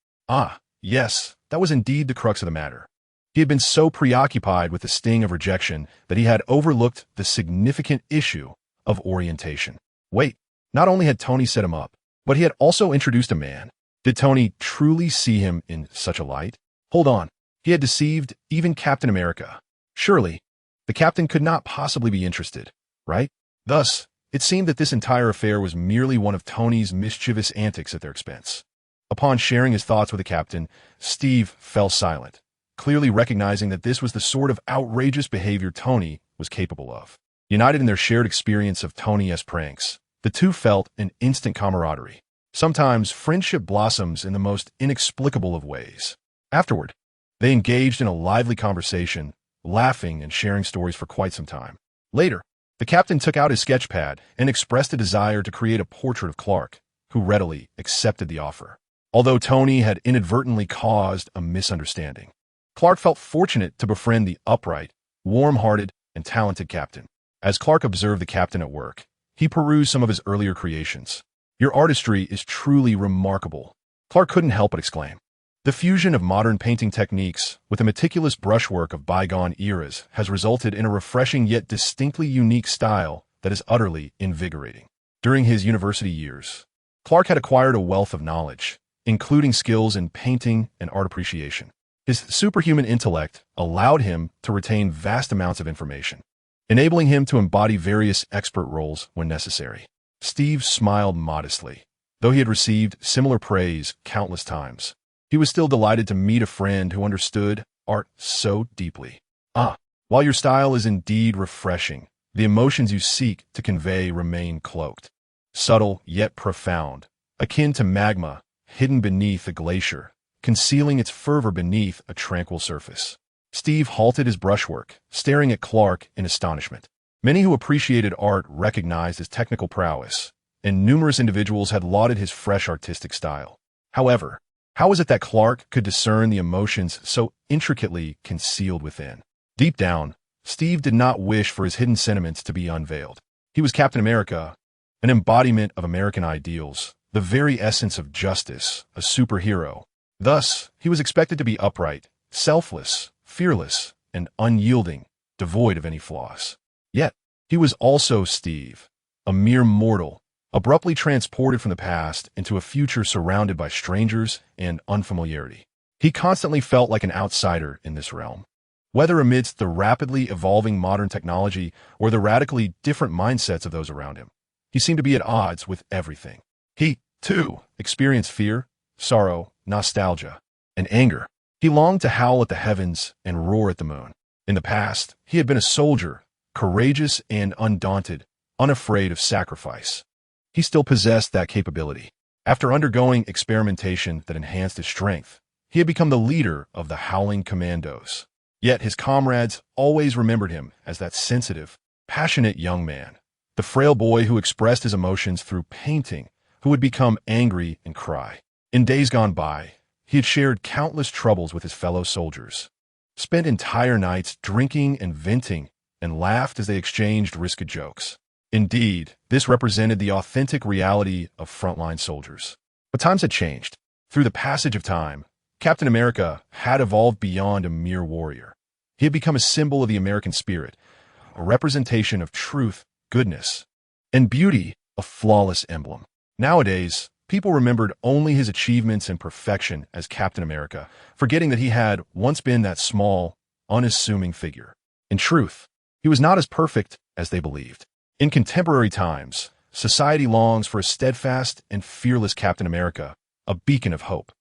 Yes, that was indeed the crux of the matter. He had been so preoccupied with the sting of rejection that he had overlooked the significant issue of orientation. Wait, not only had Tony set him up, but he had also introduced a man. Did Tony truly see him in such a light? Hold on. He had deceived even Captain America. Surely, the captain could not possibly be interested, right? Thus, it seemed that this entire affair was merely one of Tony's mischievous antics at their expense. Upon sharing his thoughts with the captain, Steve fell silent, clearly recognizing that this was the sort of outrageous behavior Tony was capable of. United in their shared experience of Tony-esque pranks, the two felt an instant camaraderie. Sometimes friendship blossoms in the most inexplicable of ways. Afterward, they engaged in a lively conversation, laughing and sharing stories for quite some time. Later, the captain took out his sketch pad and expressed a desire to create a portrait of Clark, who readily accepted the offer. Although Tony had inadvertently caused a misunderstanding, Clark felt fortunate to befriend the upright, warm-hearted, and talented captain. As Clark observed the captain at work, he perused some of his earlier creations. "Your artistry is truly remarkable," Clark couldn't help but exclaim. The fusion of modern painting techniques with the meticulous brushwork of bygone eras has resulted in a refreshing yet distinctly unique style that is utterly invigorating. During his university years, Clark had acquired a wealth of knowledge, including skills in painting and art appreciation. His superhuman intellect allowed him to retain vast amounts of information, enabling him to embody various expert roles when necessary. Steve smiled modestly. Though he had received similar praise countless times, he was still delighted to meet a friend who understood art so deeply. While your style is indeed refreshing, the emotions you seek to convey remain cloaked. Subtle yet profound, akin to magma hidden beneath a glacier, concealing its fervor beneath a tranquil surface. Steve halted his brushwork, staring at Clark in astonishment. Many who appreciated art recognized his technical prowess, and numerous individuals had lauded his fresh artistic style. However, how was it that Clark could discern the emotions so intricately concealed within? Deep down, Steve did not wish for his hidden sentiments to be unveiled. He was Captain America, an embodiment of American ideals, the very essence of justice, a superhero. Thus, he was expected to be upright, selfless, fearless, and unyielding, devoid of any flaws. Yet, he was also Steve, a mere mortal, abruptly transported from the past into a future surrounded by strangers and unfamiliarity. He constantly felt like an outsider in this realm. Whether amidst the rapidly evolving modern technology or the radically different mindsets of those around him, he seemed to be at odds with everything. He, too, experienced fear, sorrow, nostalgia, and anger. He longed to howl at the heavens and roar at the moon. In the past, he had been a soldier, courageous and undaunted, unafraid of sacrifice. He still possessed that capability. After undergoing experimentation that enhanced his strength, he had become the leader of the Howling Commandos. Yet his comrades always remembered him as that sensitive, passionate young man, the frail boy who expressed his emotions through painting, who would become angry and cry. In days gone by, he had shared countless troubles with his fellow soldiers, spent entire nights drinking and venting, and laughed as they exchanged risky jokes. Indeed, this represented the authentic reality of frontline soldiers. But times had changed. Through the passage of time, Captain America had evolved beyond a mere warrior. He had become a symbol of the American spirit, a representation of truth, goodness, and beauty, a flawless emblem. Nowadays, people remembered only his achievements and perfection as Captain America, forgetting that he had once been that small, unassuming figure. In truth, he was not as perfect as they believed. In contemporary times, society longs for a steadfast and fearless Captain America, a beacon of hope,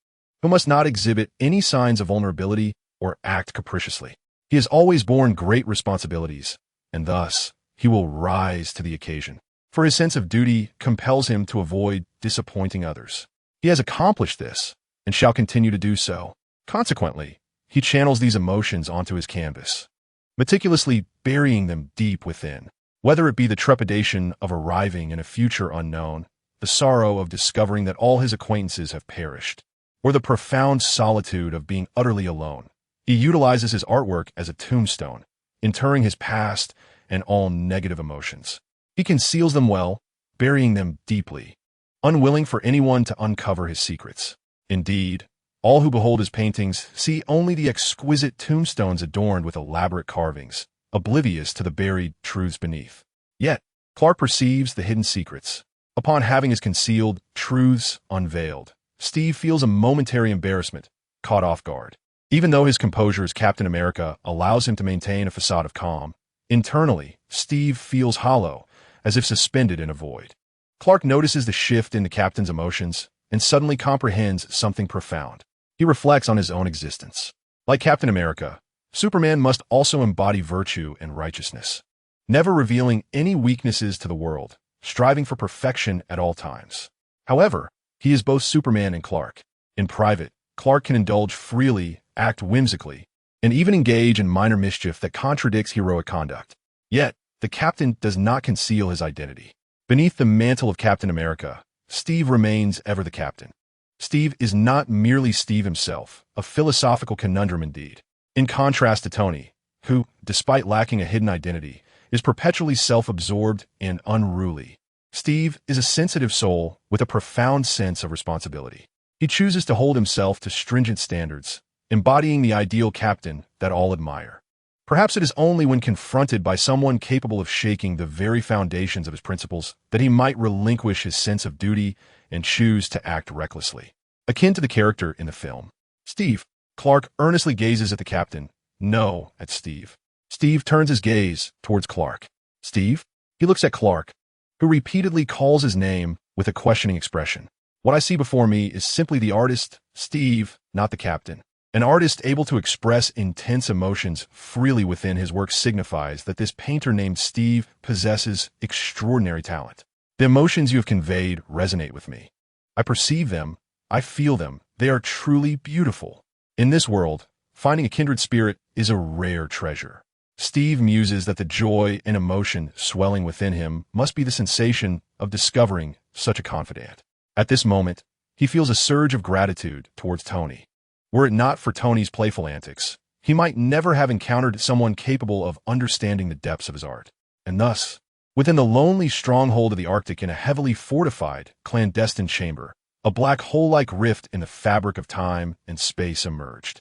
who must not exhibit any signs of vulnerability or act capriciously. He has always borne great responsibilities, and thus, he will rise to the occasion. For his sense of duty compels him to avoid disappointing others. He has accomplished this, and shall continue to do so. Consequently, he channels these emotions onto his canvas, meticulously burying them deep within. Whether it be the trepidation of arriving in a future unknown, the sorrow of discovering that all his acquaintances have perished, or the profound solitude of being utterly alone, he utilizes his artwork as a tombstone, interring his past and all negative emotions. He conceals them well, burying them deeply, unwilling for anyone to uncover his secrets. Indeed, all who behold his paintings see only the exquisite tombstones adorned with elaborate carvings, oblivious to the buried truths beneath. Yet, Clark perceives the hidden secrets. Upon having his concealed truths unveiled, Steve feels a momentary embarrassment, caught off guard. Even though his composure as Captain America allows him to maintain a facade of calm, internally, Steve feels hollow, as if suspended in a void. Clark notices the shift in the Captain's emotions and suddenly comprehends something profound. He reflects on his own existence. Like Captain America, Superman must also embody virtue and righteousness, never revealing any weaknesses to the world, striving for perfection at all times. However, he is both Superman and Clark. In private, Clark can indulge freely, act whimsically, and even engage in minor mischief that contradicts heroic conduct. Yet, the Captain does not conceal his identity. Beneath the mantle of Captain America, Steve remains ever the Captain. Steve is not merely Steve himself, a philosophical conundrum indeed. In contrast to Tony, who, despite lacking a hidden identity, is perpetually self-absorbed and unruly, Steve is a sensitive soul with a profound sense of responsibility. He chooses to hold himself to stringent standards, embodying the ideal captain that all admire. Perhaps it is only when confronted by someone capable of shaking the very foundations of his principles that he might relinquish his sense of duty and choose to act recklessly. Akin to the character in the film, Steve, Clark earnestly gazes at the Captain, no, at Steve. Steve turns his gaze towards Clark. Steve? He looks at Clark, who repeatedly calls his name with a questioning expression. What I see before me is simply the artist, Steve, not the Captain. An artist able to express intense emotions freely within his work signifies that this painter named Steve possesses extraordinary talent. The emotions you have conveyed resonate with me. I perceive them, I feel them, they are truly beautiful. In this world, finding a kindred spirit is a rare treasure. Steve muses that the joy and emotion swelling within him must be the sensation of discovering such a confidant. At this moment, he feels a surge of gratitude towards Tony. Were it not for Tony's playful antics, he might never have encountered someone capable of understanding the depths of his art. And thus, within the lonely stronghold of the Arctic in a heavily fortified, clandestine chamber, a black hole-like rift in the fabric of time and space emerged.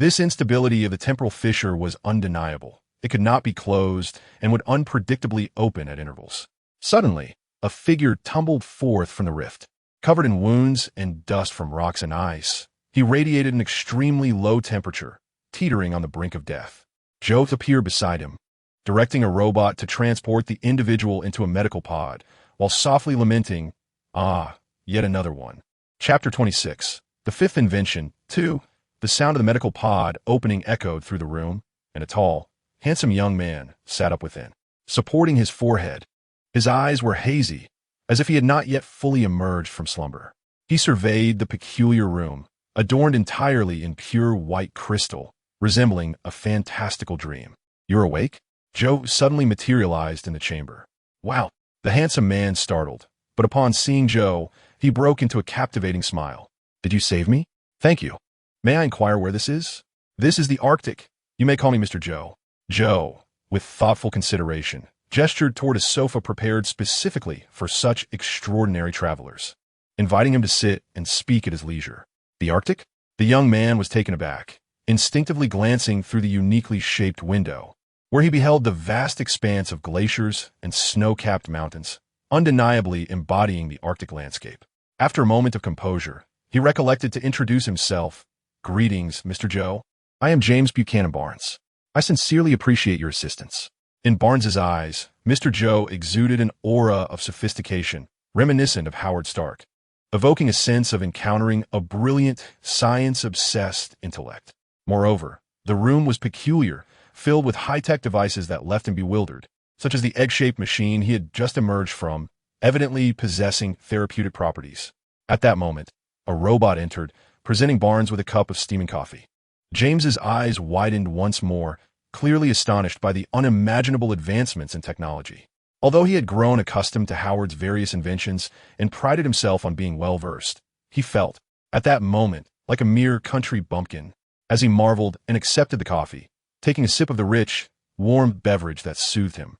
This instability of the temporal fissure was undeniable. It could not be closed and would unpredictably open at intervals. Suddenly, a figure tumbled forth from the rift. Covered in wounds and dust from rocks and ice, he radiated an extremely low temperature, teetering on the brink of death. Joe appeared beside him, directing a robot to transport the individual into a medical pod, while softly lamenting, "Ah, yet another one." Chapter 26. The fifth invention, 2. The sound of the medical pod opening echoed through the room, and a tall, handsome young man sat up within, supporting his forehead. His eyes were hazy, as if he had not yet fully emerged from slumber. He surveyed the peculiar room, adorned entirely in pure white crystal, resembling a fantastical dream. "You're awake?" Joe suddenly materialized in the chamber. "Wow!" The handsome man startled, but upon seeing Joe, he broke into a captivating smile. "Did you save me?" "Thank you. May I inquire where this is?" "This is the Arctic. You may call me Mr. Joe." Joe, with thoughtful consideration, gestured toward a sofa prepared specifically for such extraordinary travelers, inviting him to sit and speak at his leisure. "The Arctic?" The young man was taken aback, instinctively glancing through the uniquely shaped window, where he beheld the vast expanse of glaciers and snow-capped mountains, undeniably embodying the Arctic landscape. After a moment of composure, he recollected to introduce himself. "Greetings, Mr. Joe. I am James Buchanan Barnes. I sincerely appreciate your assistance." In Barnes's eyes, Mr. Joe exuded an aura of sophistication, reminiscent of Howard Stark, evoking a sense of encountering a brilliant, science-obsessed intellect. Moreover, the room was peculiar, filled with high-tech devices that left him bewildered, such as the egg-shaped machine he had just emerged from, evidently possessing therapeutic properties. At that moment, a robot entered, presenting Barnes with a cup of steaming coffee. James's eyes widened once more, clearly astonished by the unimaginable advancements in technology. Although he had grown accustomed to Howard's various inventions and prided himself on being well-versed, he felt, at that moment, like a mere country bumpkin, as he marveled and accepted the coffee, taking a sip of the rich, warm beverage that soothed him.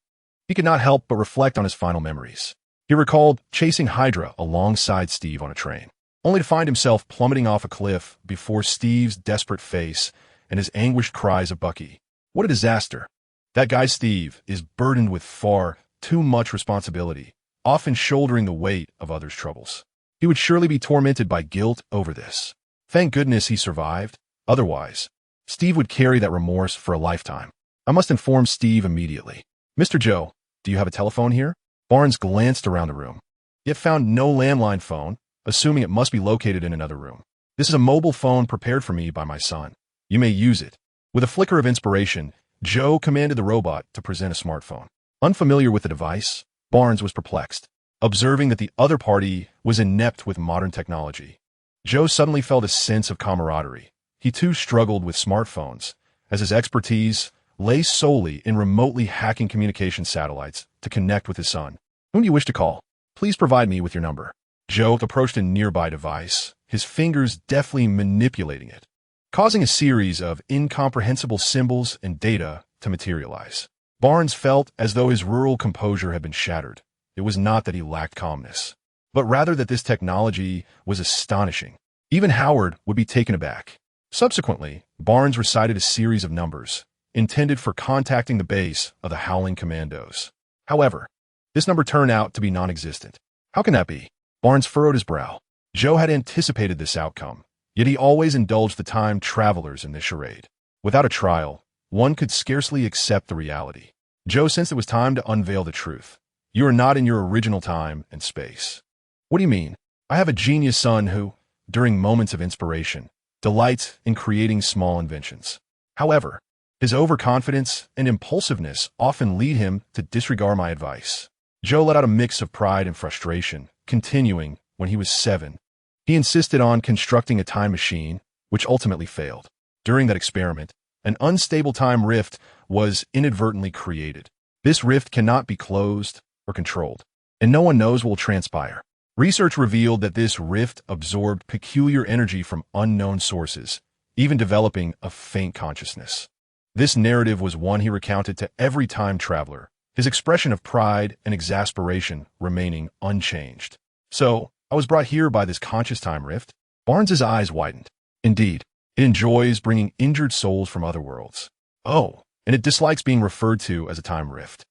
He could not help but reflect on his final memories. He recalled chasing Hydra alongside Steve on a train, only to find himself plummeting off a cliff before Steve's desperate face and his anguished cries of "Bucky." What a disaster. That guy Steve is burdened with far too much responsibility, often shouldering the weight of others' troubles. He would surely be tormented by guilt over this. Thank goodness he survived. Otherwise, Steve would carry that remorse for a lifetime. I must inform Steve immediately. "Mr. Joe, do you have a telephone here?" Barnes glanced around the room, yet found no landline phone, assuming it must be located in another room. "This is a mobile phone prepared for me by my son. You may use it." With a flicker of inspiration, Joe commanded the robot to present a smartphone. Unfamiliar with the device, Barnes was perplexed, observing that the other party was inept with modern technology. Joe suddenly felt a sense of camaraderie. He too struggled with smartphones, as his expertise lay solely in remotely hacking communication satellites to connect with his son. "Whom do you wish to call? Please provide me with your number." Joe approached a nearby device, his fingers deftly manipulating it, causing a series of incomprehensible symbols and data to materialize. Barnes felt as though his rural composure had been shattered. It was not that he lacked calmness, but rather that this technology was astonishing. Even Howard would be taken aback. Subsequently, Barnes recited a series of numbers, intended for contacting the base of the Howling Commandos. However, this number turned out to be non-existent. How can that be? Barnes furrowed his brow. Joe had anticipated this outcome, yet he always indulged the time travelers in this charade. Without a trial, one could scarcely accept the reality. Joe sensed it was time to unveil the truth. "You are not in your original time and space." "What do you mean?" "I have a genius son who, during moments of inspiration, delights in creating small inventions. However, his overconfidence and impulsiveness often lead him to disregard my advice." Joe let out a mix of pride and frustration, continuing, "When he was 7, he insisted on constructing a time machine, which ultimately failed. During that experiment, an unstable time rift was inadvertently created. This rift cannot be closed or controlled, and no one knows what will transpire. Research revealed that this rift absorbed peculiar energy from unknown sources, even developing a faint consciousness." This narrative was one he recounted to every time traveler, his expression of pride and exasperation remaining unchanged. "So, I was brought here by this conscious time rift?" Barnes's eyes widened. "Indeed. It enjoys bringing injured souls from other worlds. Oh, and it dislikes being referred to as a time rift.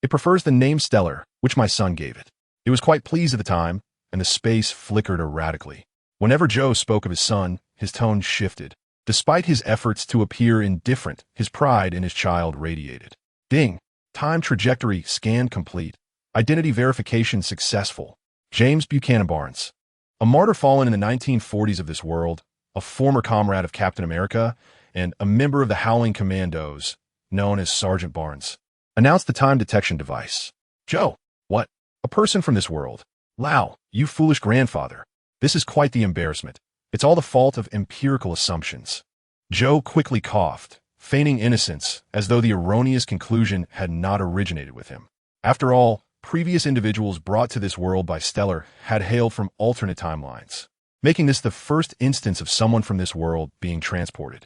It prefers the name Stellar, which my son gave it. It was quite pleased at the time, and the space flickered erratically. Whenever Joe spoke of his son, his tone shifted. Despite his efforts to appear indifferent, his pride in his child radiated. Ding! Time trajectory scan complete. Identity verification successful. James Buchanan Barnes. A martyr fallen in the 1940s of this world, a former comrade of Captain America, and a member of the Howling Commandos, known as Sergeant Barnes, announced the time detection device. Joe, what? A person from this world. Lau, you foolish grandfather. This is quite the embarrassment. It's all the fault of empirical assumptions. Joe quickly coughed, feigning innocence, as though the erroneous conclusion had not originated with him. After all, previous individuals brought to this world by Stellar had hailed from alternate timelines, making this the first instance of someone from this world being transported.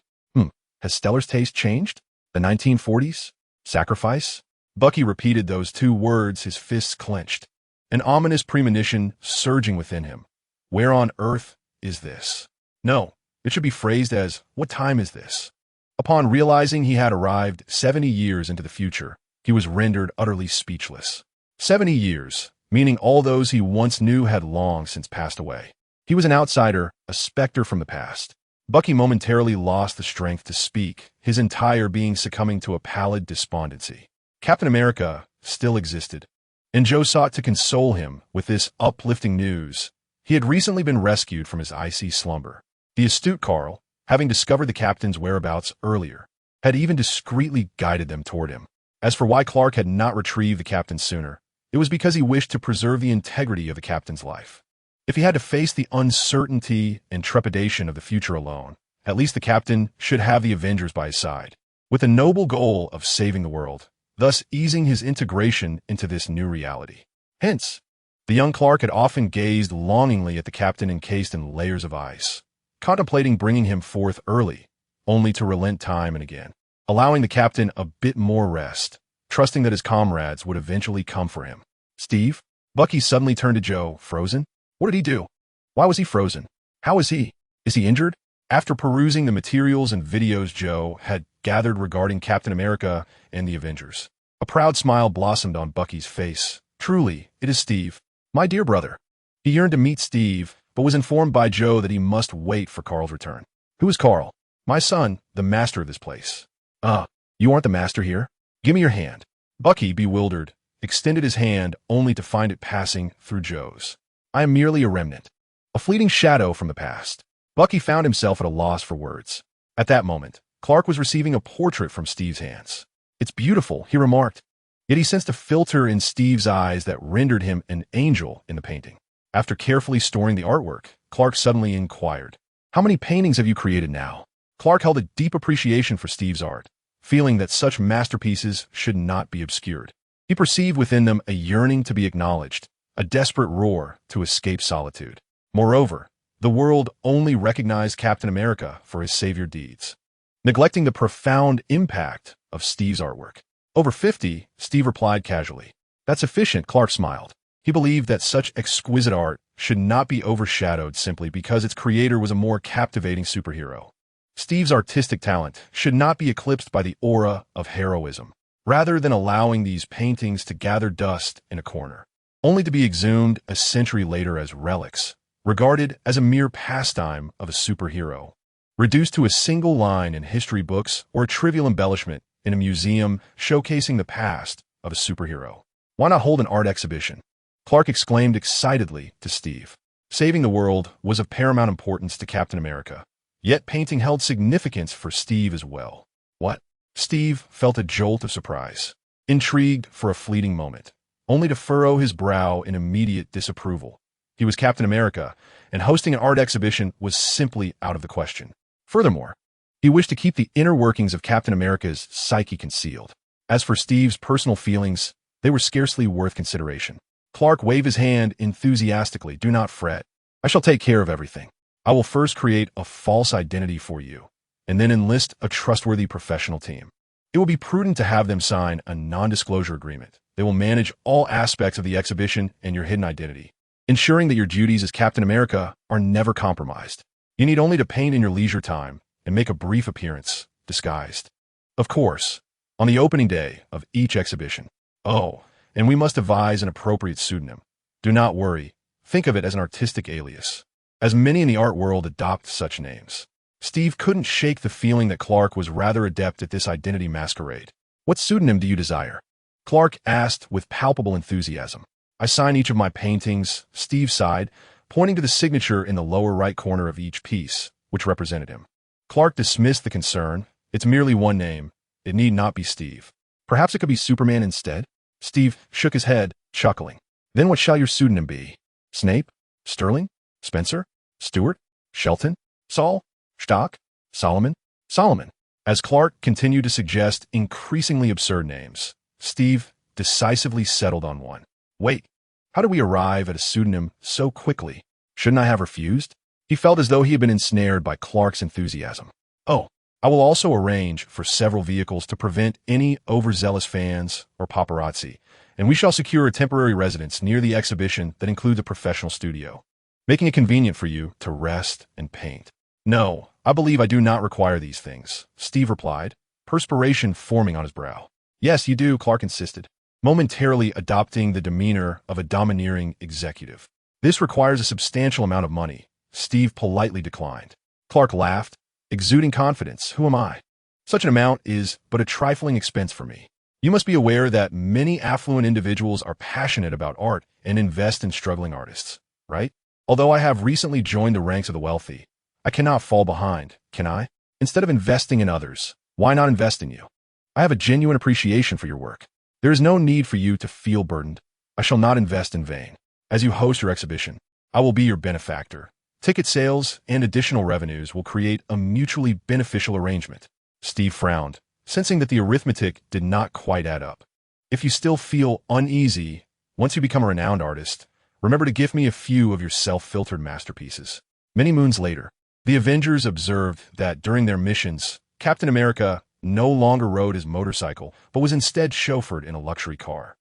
Has Stellar's taste changed? The 1940s? Sacrifice? Bucky repeated those two words, his fists clenched, an ominous premonition surging within him. Where on earth is this? No, it should be phrased as, what time is this? Upon realizing he had arrived 70 years into the future, he was rendered utterly speechless. 70 years, meaning all those he once knew had long since passed away. He was an outsider, a specter from the past. Bucky momentarily lost the strength to speak, his entire being succumbing to a pallid despondency. Captain America still existed, and Joe sought to console him with this uplifting news. He had recently been rescued from his icy slumber. The astute Carl, having discovered the captain's whereabouts earlier, had even discreetly guided them toward him. As for why Clark had not retrieved the captain sooner, it was because he wished to preserve the integrity of the captain's life. If he had to face the uncertainty and trepidation of the future alone, at least the captain should have the Avengers by his side, with the noble goal of saving the world, thus easing his integration into this new reality. Hence, the young Clark had often gazed longingly at the captain encased in layers of ice, contemplating bringing him forth early, only to relent time and again, allowing the captain a bit more rest, trusting that his comrades would eventually come for him. Steve? Bucky suddenly turned to Joe, frozen? What did he do? Why was he frozen? How is he? Is he injured? After perusing the materials and videos Joe had gathered regarding Captain America and the Avengers, a proud smile blossomed on Bucky's face. Truly, it is Steve, my dear brother. He yearned to meet Steve, but was informed by Joe that he must wait for Carl's return. Who is Carl? My son, the master of this place. You aren't the master here? Give me your hand. Bucky, bewildered, extended his hand only to find it passing through Joe's. I am merely a remnant, a fleeting shadow from the past. Bucky found himself at a loss for words. At that moment, Clark was receiving a portrait from Steve's hands. It's beautiful, he remarked. Yet he sensed a filter in Steve's eyes that rendered him an angel in the painting. After carefully storing the artwork, Clark suddenly inquired, how many paintings have you created now? Clark held a deep appreciation for Steve's art, feeling that such masterpieces should not be obscured. He perceived within them a yearning to be acknowledged, a desperate roar to escape solitude. Moreover, the world only recognized Captain America for his savior deeds, neglecting the profound impact of Steve's artwork. Over 50, Steve replied casually. That's efficient, Clark smiled. He believed that such exquisite art should not be overshadowed simply because its creator was a more captivating superhero. Steve's artistic talent should not be eclipsed by the aura of heroism, rather than allowing these paintings to gather dust in a corner, only to be exhumed a century later as relics, regarded as a mere pastime of a superhero, reduced to a single line in history books or a trivial embellishment in a museum showcasing the past of a superhero. Why not hold an art exhibition? Clark exclaimed excitedly to Steve. Saving the world was of paramount importance to Captain America, yet painting held significance for Steve as well. What? Steve felt a jolt of surprise, intrigued for a fleeting moment, only to furrow his brow in immediate disapproval. He was Captain America, and hosting an art exhibition was simply out of the question. Furthermore, he wished to keep the inner workings of Captain America's psyche concealed. As for Steve's personal feelings, they were scarcely worth consideration. Clark waved his hand enthusiastically. Do not fret. I shall take care of everything. I will first create a false identity for you, and then enlist a trustworthy professional team. It will be prudent to have them sign a non-disclosure agreement. They will manage all aspects of the exhibition and your hidden identity, ensuring that your duties as Captain America are never compromised. You need only to paint in your leisure time, and make a brief appearance, disguised. Of course, on the opening day of each exhibition. Oh, and we must devise an appropriate pseudonym. Do not worry. Think of it as an artistic alias, as many in the art world adopt such names. Steve couldn't shake the feeling that Clark was rather adept at this identity masquerade. What pseudonym do you desire? Clark asked with palpable enthusiasm. I sign each of my paintings, Steve sighed, pointing to the signature in the lower right corner of each piece, which represented him. Clark dismissed the concern. It's merely one name. It need not be Steve. Perhaps it could be Superman instead? Steve shook his head, chuckling. Then what shall your pseudonym be? Snape? Sterling? Spencer? Stewart? Shelton? Saul? Stock? Solomon? Solomon. As Clark continued to suggest increasingly absurd names, Steve decisively settled on one. Wait, how did we arrive at a pseudonym so quickly? Shouldn't I have refused? He felt as though he had been ensnared by Clark's enthusiasm. Oh, I will also arrange for several vehicles to prevent any overzealous fans or paparazzi, and we shall secure a temporary residence near the exhibition that includes a professional studio, making it convenient for you to rest and paint. No, I believe I do not require these things, Steve replied, perspiration forming on his brow. Yes, you do, Clark insisted, momentarily adopting the demeanor of a domineering executive. This requires a substantial amount of money. Steve politely declined. Clark laughed, exuding confidence. Who am I? Such an amount is but a trifling expense for me. You must be aware that many affluent individuals are passionate about art and invest in struggling artists, right? Although I have recently joined the ranks of the wealthy, I cannot fall behind, can I? Instead of investing in others, why not invest in you? I have a genuine appreciation for your work. There is no need for you to feel burdened. I shall not invest in vain. As you host your exhibition, I will be your benefactor. Ticket sales and additional revenues will create a mutually beneficial arrangement. Steve frowned, sensing that the arithmetic did not quite add up. If you still feel uneasy, once you become a renowned artist, remember to give me a few of your self-filtered masterpieces. Many moons later, the Avengers observed that during their missions, Captain America no longer rode his motorcycle, but was instead chauffeured in a luxury car,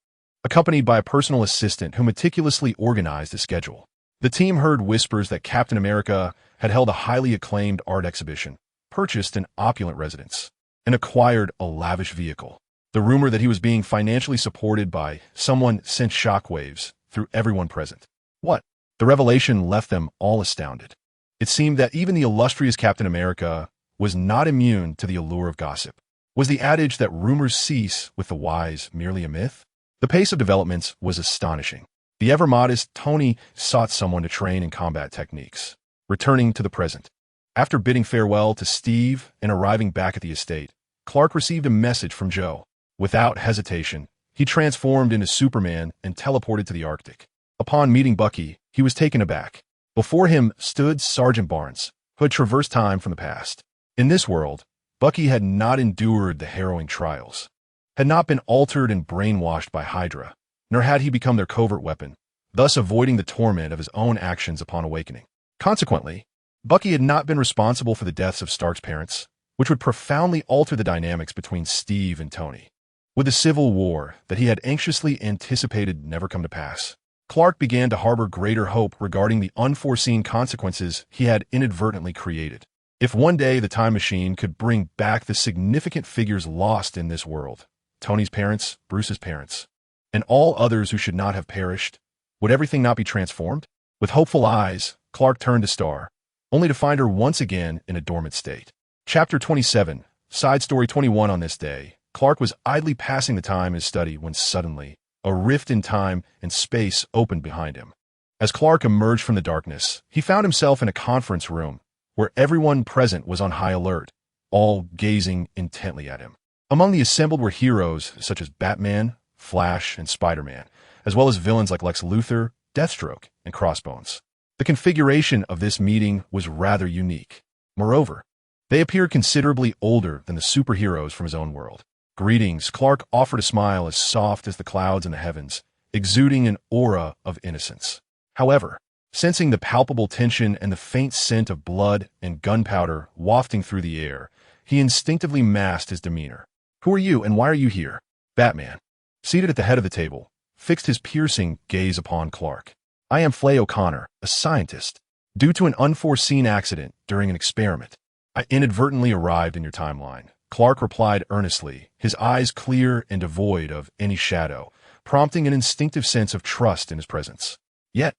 accompanied by a personal assistant who meticulously organized his schedule. The team heard whispers that Captain America had held a highly acclaimed art exhibition, purchased an opulent residence, and acquired a lavish vehicle. The rumor that he was being financially supported by someone sent shockwaves through everyone present. What? The revelation left them all astounded. It seemed that even the illustrious Captain America was not immune to the allure of gossip. Was the adage that rumors cease with the wise merely a myth? The pace of developments was astonishing. The ever-modest Tony sought someone to train in combat techniques. Returning to the present. After bidding farewell to Steve and arriving back at the estate, Clark received a message from Joe. Without hesitation, he transformed into Superman and teleported to the Arctic. Upon meeting Bucky, he was taken aback. Before him stood Sergeant Barnes, who had traversed time from the past. In this world, Bucky had not endured the harrowing trials, had not been altered and brainwashed by Hydra, nor had he become their covert weapon, thus avoiding the torment of his own actions upon awakening. Consequently, Bucky had not been responsible for the deaths of Stark's parents, which would profoundly alter the dynamics between Steve and Tony. Would the Civil War that he had anxiously anticipated never come to pass? Clark began to harbor greater hope regarding the unforeseen consequences he had inadvertently created. If one day the time machine could bring back the significant figures lost in this world, Tony's parents, Bruce's parents, and all others who should not have perished, would everything not be transformed? With hopeful eyes, Clark turned to Star, only to find her once again in a dormant state. Chapter 27, Side Story 21. On this day, Clark was idly passing the time in his study when suddenly, a rift in time and space opened behind him. As Clark emerged from the darkness, he found himself in a conference room where everyone present was on high alert, all gazing intently at him. Among the assembled were heroes such as Batman, Flash, and Spider-Man, as well as villains like Lex Luthor, Deathstroke, and Crossbones. The configuration of this meeting was rather unique. Moreover, they appeared considerably older than the superheroes from his own world. Greetings, Clark offered a smile as soft as the clouds in the heavens, exuding an aura of innocence. However, sensing the palpable tension and the faint scent of blood and gunpowder wafting through the air, he instinctively masked his demeanor. Who are you and why are you here? Batman, seated at the head of the table, fixed his piercing gaze upon Clark. I am Flay O'Connor, a scientist. Due to an unforeseen accident during an experiment, I inadvertently arrived in your timeline. Clark replied earnestly, his eyes clear and devoid of any shadow, prompting an instinctive sense of trust in his presence. Yet,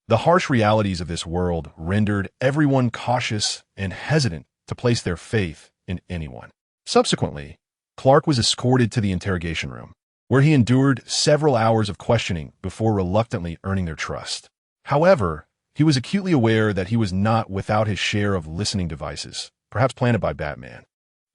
the harsh realities of this world rendered everyone cautious and hesitant to place their faith in anyone. Subsequently, Clark was escorted to the interrogation room, where he endured several hours of questioning before reluctantly earning their trust. However, he was acutely aware that he was not without his share of listening devices, perhaps planted by Batman,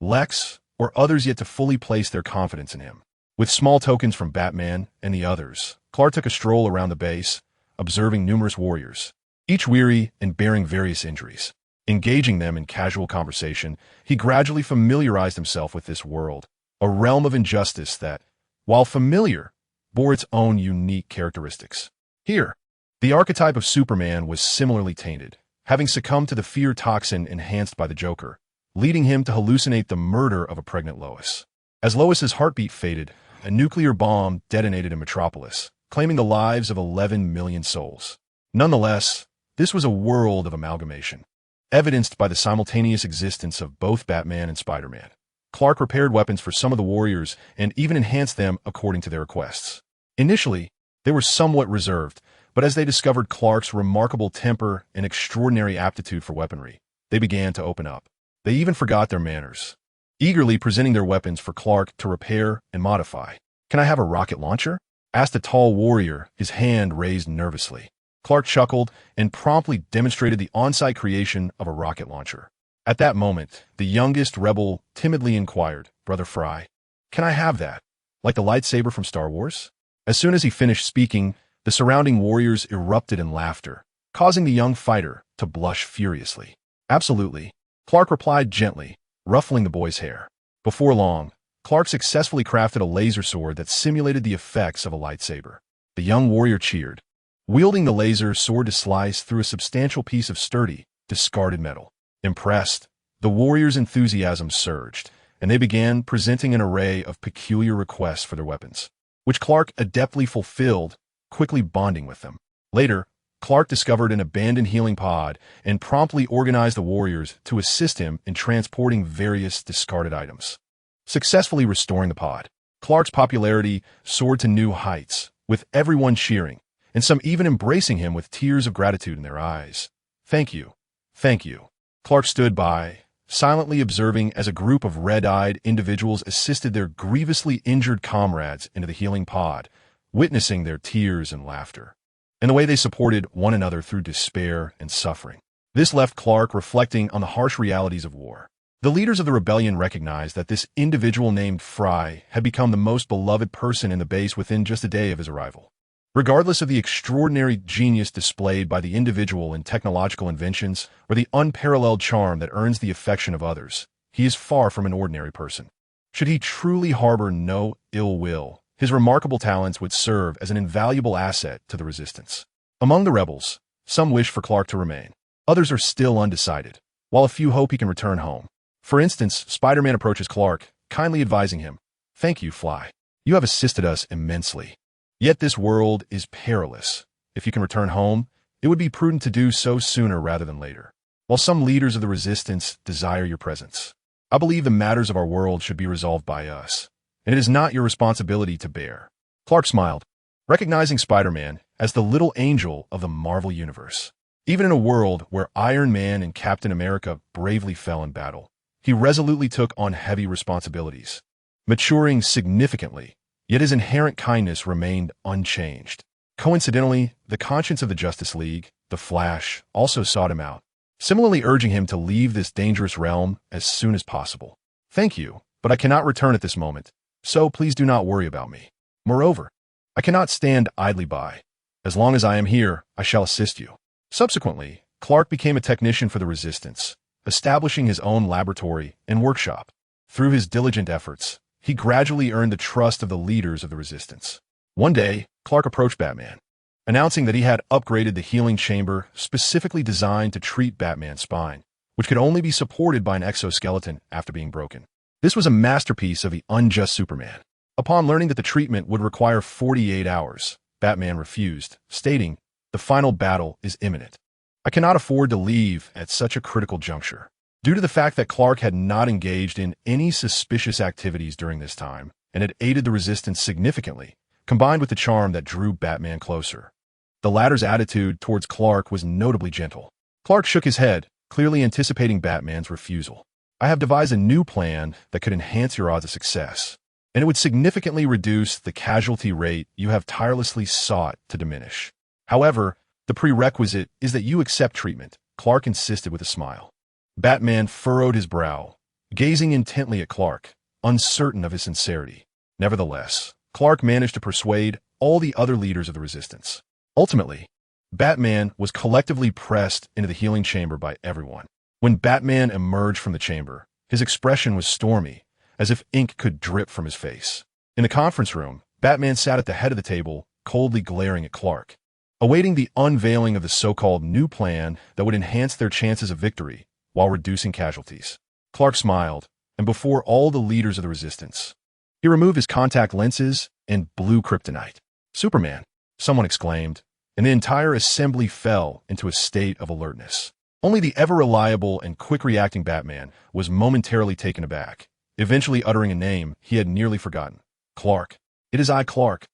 Lex, or others yet to fully place their confidence in him. With small tokens from Batman and the others, Clark took a stroll around the base, observing numerous warriors, each weary and bearing various injuries. Engaging them in casual conversation, he gradually familiarized himself with this world, a realm of injustice that, while familiar, bore its own unique characteristics. Here, the archetype of Superman was similarly tainted, having succumbed to the fear toxin enhanced by the Joker, leading him to hallucinate the murder of a pregnant Lois. As Lois's heartbeat faded, a nuclear bomb detonated in Metropolis, claiming the lives of 11 million souls. Nonetheless, this was a world of amalgamation, evidenced by the simultaneous existence of both Batman and Spider-Man. Clark repaired weapons for some of the warriors and even enhanced them according to their requests. Initially, they were somewhat reserved, but as they discovered Clark's remarkable temper and extraordinary aptitude for weaponry, they began to open up. They even forgot their manners, eagerly presenting their weapons for Clark to repair and modify. "Can I have a rocket launcher?" asked a tall warrior, his hand raised nervously. Clark chuckled and promptly demonstrated the on-site creation of a rocket launcher. At that moment, the youngest rebel timidly inquired, "Brother Fry, can I have that? Like the lightsaber from Star Wars?" As soon as he finished speaking, the surrounding warriors erupted in laughter, causing the young fighter to blush furiously. "Absolutely," Clark replied gently, ruffling the boy's hair. Before long, Clark successfully crafted a laser sword that simulated the effects of a lightsaber. The young warrior cheered, wielding the laser sword to slice through a substantial piece of sturdy, discarded metal. Impressed, the warriors' enthusiasm surged, and they began presenting an array of peculiar requests for their weapons, which Clark adeptly fulfilled, quickly bonding with them. Later, Clark discovered an abandoned healing pod and promptly organized the warriors to assist him in transporting various discarded items. Successfully restoring the pod, Clark's popularity soared to new heights, with everyone cheering, and some even embracing him with tears of gratitude in their eyes. "Thank you. Thank you." Clark stood by, silently observing as a group of red-eyed individuals assisted their grievously injured comrades into the healing pod, witnessing their tears and laughter, and the way they supported one another through despair and suffering. This left Clark reflecting on the harsh realities of war. The leaders of the rebellion recognized that this individual named Fry had become the most beloved person in the base within just a day of his arrival. Regardless of the extraordinary genius displayed by the individual in technological inventions or the unparalleled charm that earns the affection of others, he is far from an ordinary person. Should he truly harbor no ill will, his remarkable talents would serve as an invaluable asset to the resistance. Among the rebels, some wish for Clark to remain. Others are still undecided, while a few hope he can return home. For instance, Spider-Man approaches Clark, kindly advising him, "Thank you, Fly. You have assisted us immensely. Yet this world is perilous. If you can return home, it would be prudent to do so sooner rather than later. While some leaders of the resistance desire your presence, I believe the matters of our world should be resolved by us, and it is not your responsibility to bear." Clark smiled, recognizing Spider-Man as the little angel of the Marvel Universe. Even in a world where Iron Man and Captain America bravely fell in battle, he resolutely took on heavy responsibilities, maturing significantly, yet his inherent kindness remained unchanged. Coincidentally, the conscience of the Justice League, the Flash, also sought him out, similarly urging him to leave this dangerous realm as soon as possible. "Thank you, but I cannot return at this moment, so please do not worry about me. Moreover, I cannot stand idly by. As long as I am here, I shall assist you." Subsequently, Clark became a technician for the Resistance, establishing his own laboratory and workshop. Through his diligent efforts, he gradually earned the trust of the leaders of the Resistance. One day, Clark approached Batman, announcing that he had upgraded the healing chamber specifically designed to treat Batman's spine, which could only be supported by an exoskeleton after being broken. This was a masterpiece of the unjust Superman. Upon learning that the treatment would require 48 hours, Batman refused, stating, "The final battle is imminent. I cannot afford to leave at such a critical juncture." Due to the fact that Clark had not engaged in any suspicious activities during this time and had aided the resistance significantly, combined with the charm that drew Batman closer. The latter's attitude towards Clark was notably gentle. Clark shook his head, clearly anticipating Batman's refusal. I have devised a new plan that could enhance your odds of success, and it would significantly reduce the casualty rate you have tirelessly sought to diminish. However, the prerequisite is that you accept treatment, Clark insisted with a smile. Batman furrowed his brow, gazing intently at Clark, uncertain of his sincerity. Nevertheless, Clark managed to persuade all the other leaders of the resistance. Ultimately, Batman was collectively pressed into the healing chamber by everyone. When Batman emerged from the chamber, his expression was stormy, as if ink could drip from his face. In the conference room, Batman sat at the head of the table, coldly glaring at Clark, awaiting the unveiling of the so-called new plan that would enhance their chances of victory while reducing casualties. Clark smiled, and before all the leaders of the resistance, he removed his contact lenses and blew kryptonite. Superman, someone exclaimed, and the entire assembly fell into a state of alertness. Only the ever-reliable and quick-reacting Batman was momentarily taken aback, eventually uttering a name he had nearly forgotten. Clark. It is I, Clark,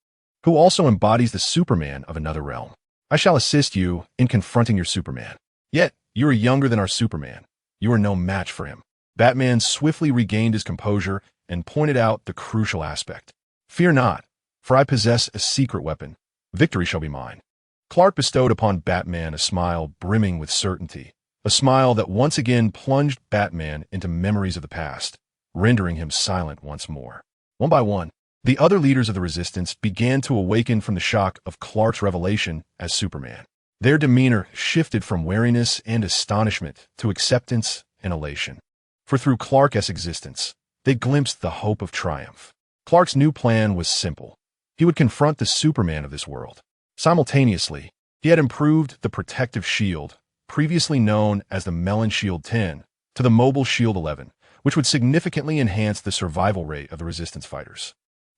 who also embodies the Superman of another realm. I shall assist you in confronting your Superman. Yet, you are younger than our Superman. You are no match for him. Batman swiftly regained his composure and pointed out the crucial aspect. Fear not, for I possess a secret weapon. Victory shall be mine. Clark bestowed upon Batman a smile brimming with certainty, a smile that once again plunged Batman into memories of the past, rendering him silent once more. One by one, the other leaders of the resistance began to awaken from the shock of Clark's revelation as Superman. Their demeanor shifted from wariness and astonishment to acceptance and elation. For through Clark's existence, they glimpsed the hope of triumph. Clark's new plan was simple. He would confront the Superman of this world. Simultaneously, he had improved the protective shield, previously known as the Melon Shield 10, to the Mobile Shield 11, which would significantly enhance the survival rate of the resistance fighters.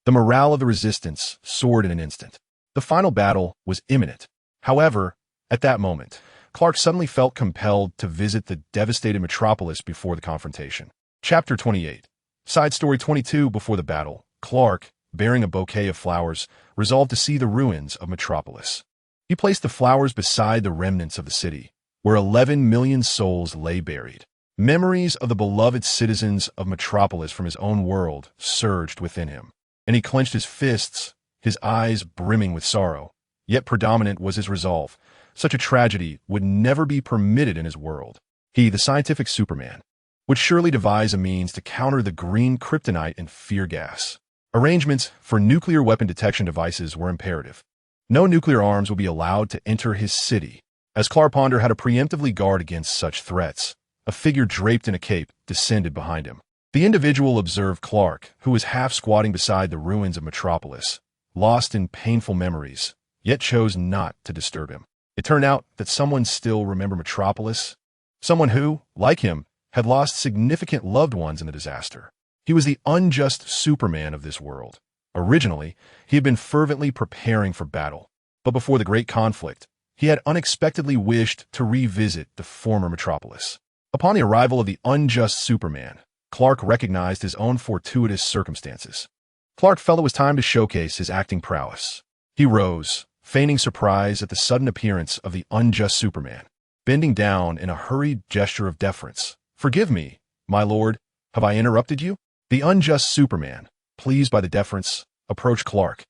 The morale of the resistance soared in an instant. The final battle was imminent. However, at that moment, Clark suddenly felt compelled to visit the devastated metropolis before the confrontation. Chapter 28. Side Story 22. Before the battle, Clark, bearing a bouquet of flowers, resolved to see the ruins of Metropolis. He placed the flowers beside the remnants of the city, where 11 million souls lay buried. Memories of the beloved citizens of Metropolis from his own world surged within him, and he clenched his fists, his eyes brimming with sorrow. Yet predominant was his resolve. Such a tragedy would never be permitted in his world. He, the scientific Superman, would surely devise a means to counter the green kryptonite and fear gas. Arrangements for nuclear weapon detection devices were imperative. No nuclear arms would be allowed to enter his city. As Clark Ponder had to preemptively guard against such threats, a figure draped in a cape descended behind him. The individual observed Clark, who was half squatting beside the ruins of Metropolis, lost in painful memories, yet chose not to disturb him. It turned out that someone still remembered Metropolis, someone who, like him, had lost significant loved ones in the disaster. He was the unjust Superman of this world. Originally, he had been fervently preparing for battle, but before the great conflict, he had unexpectedly wished to revisit the former Metropolis. Upon the arrival of the unjust Superman, Clark recognized his own fortuitous circumstances. Clark felt it was time to showcase his acting prowess. He rose, feigning surprise at the sudden appearance of the unjust Superman, bending down in a hurried gesture of deference. "Forgive me, my lord, have I interrupted you?" The unjust Superman, pleased by the deference, approached Clark.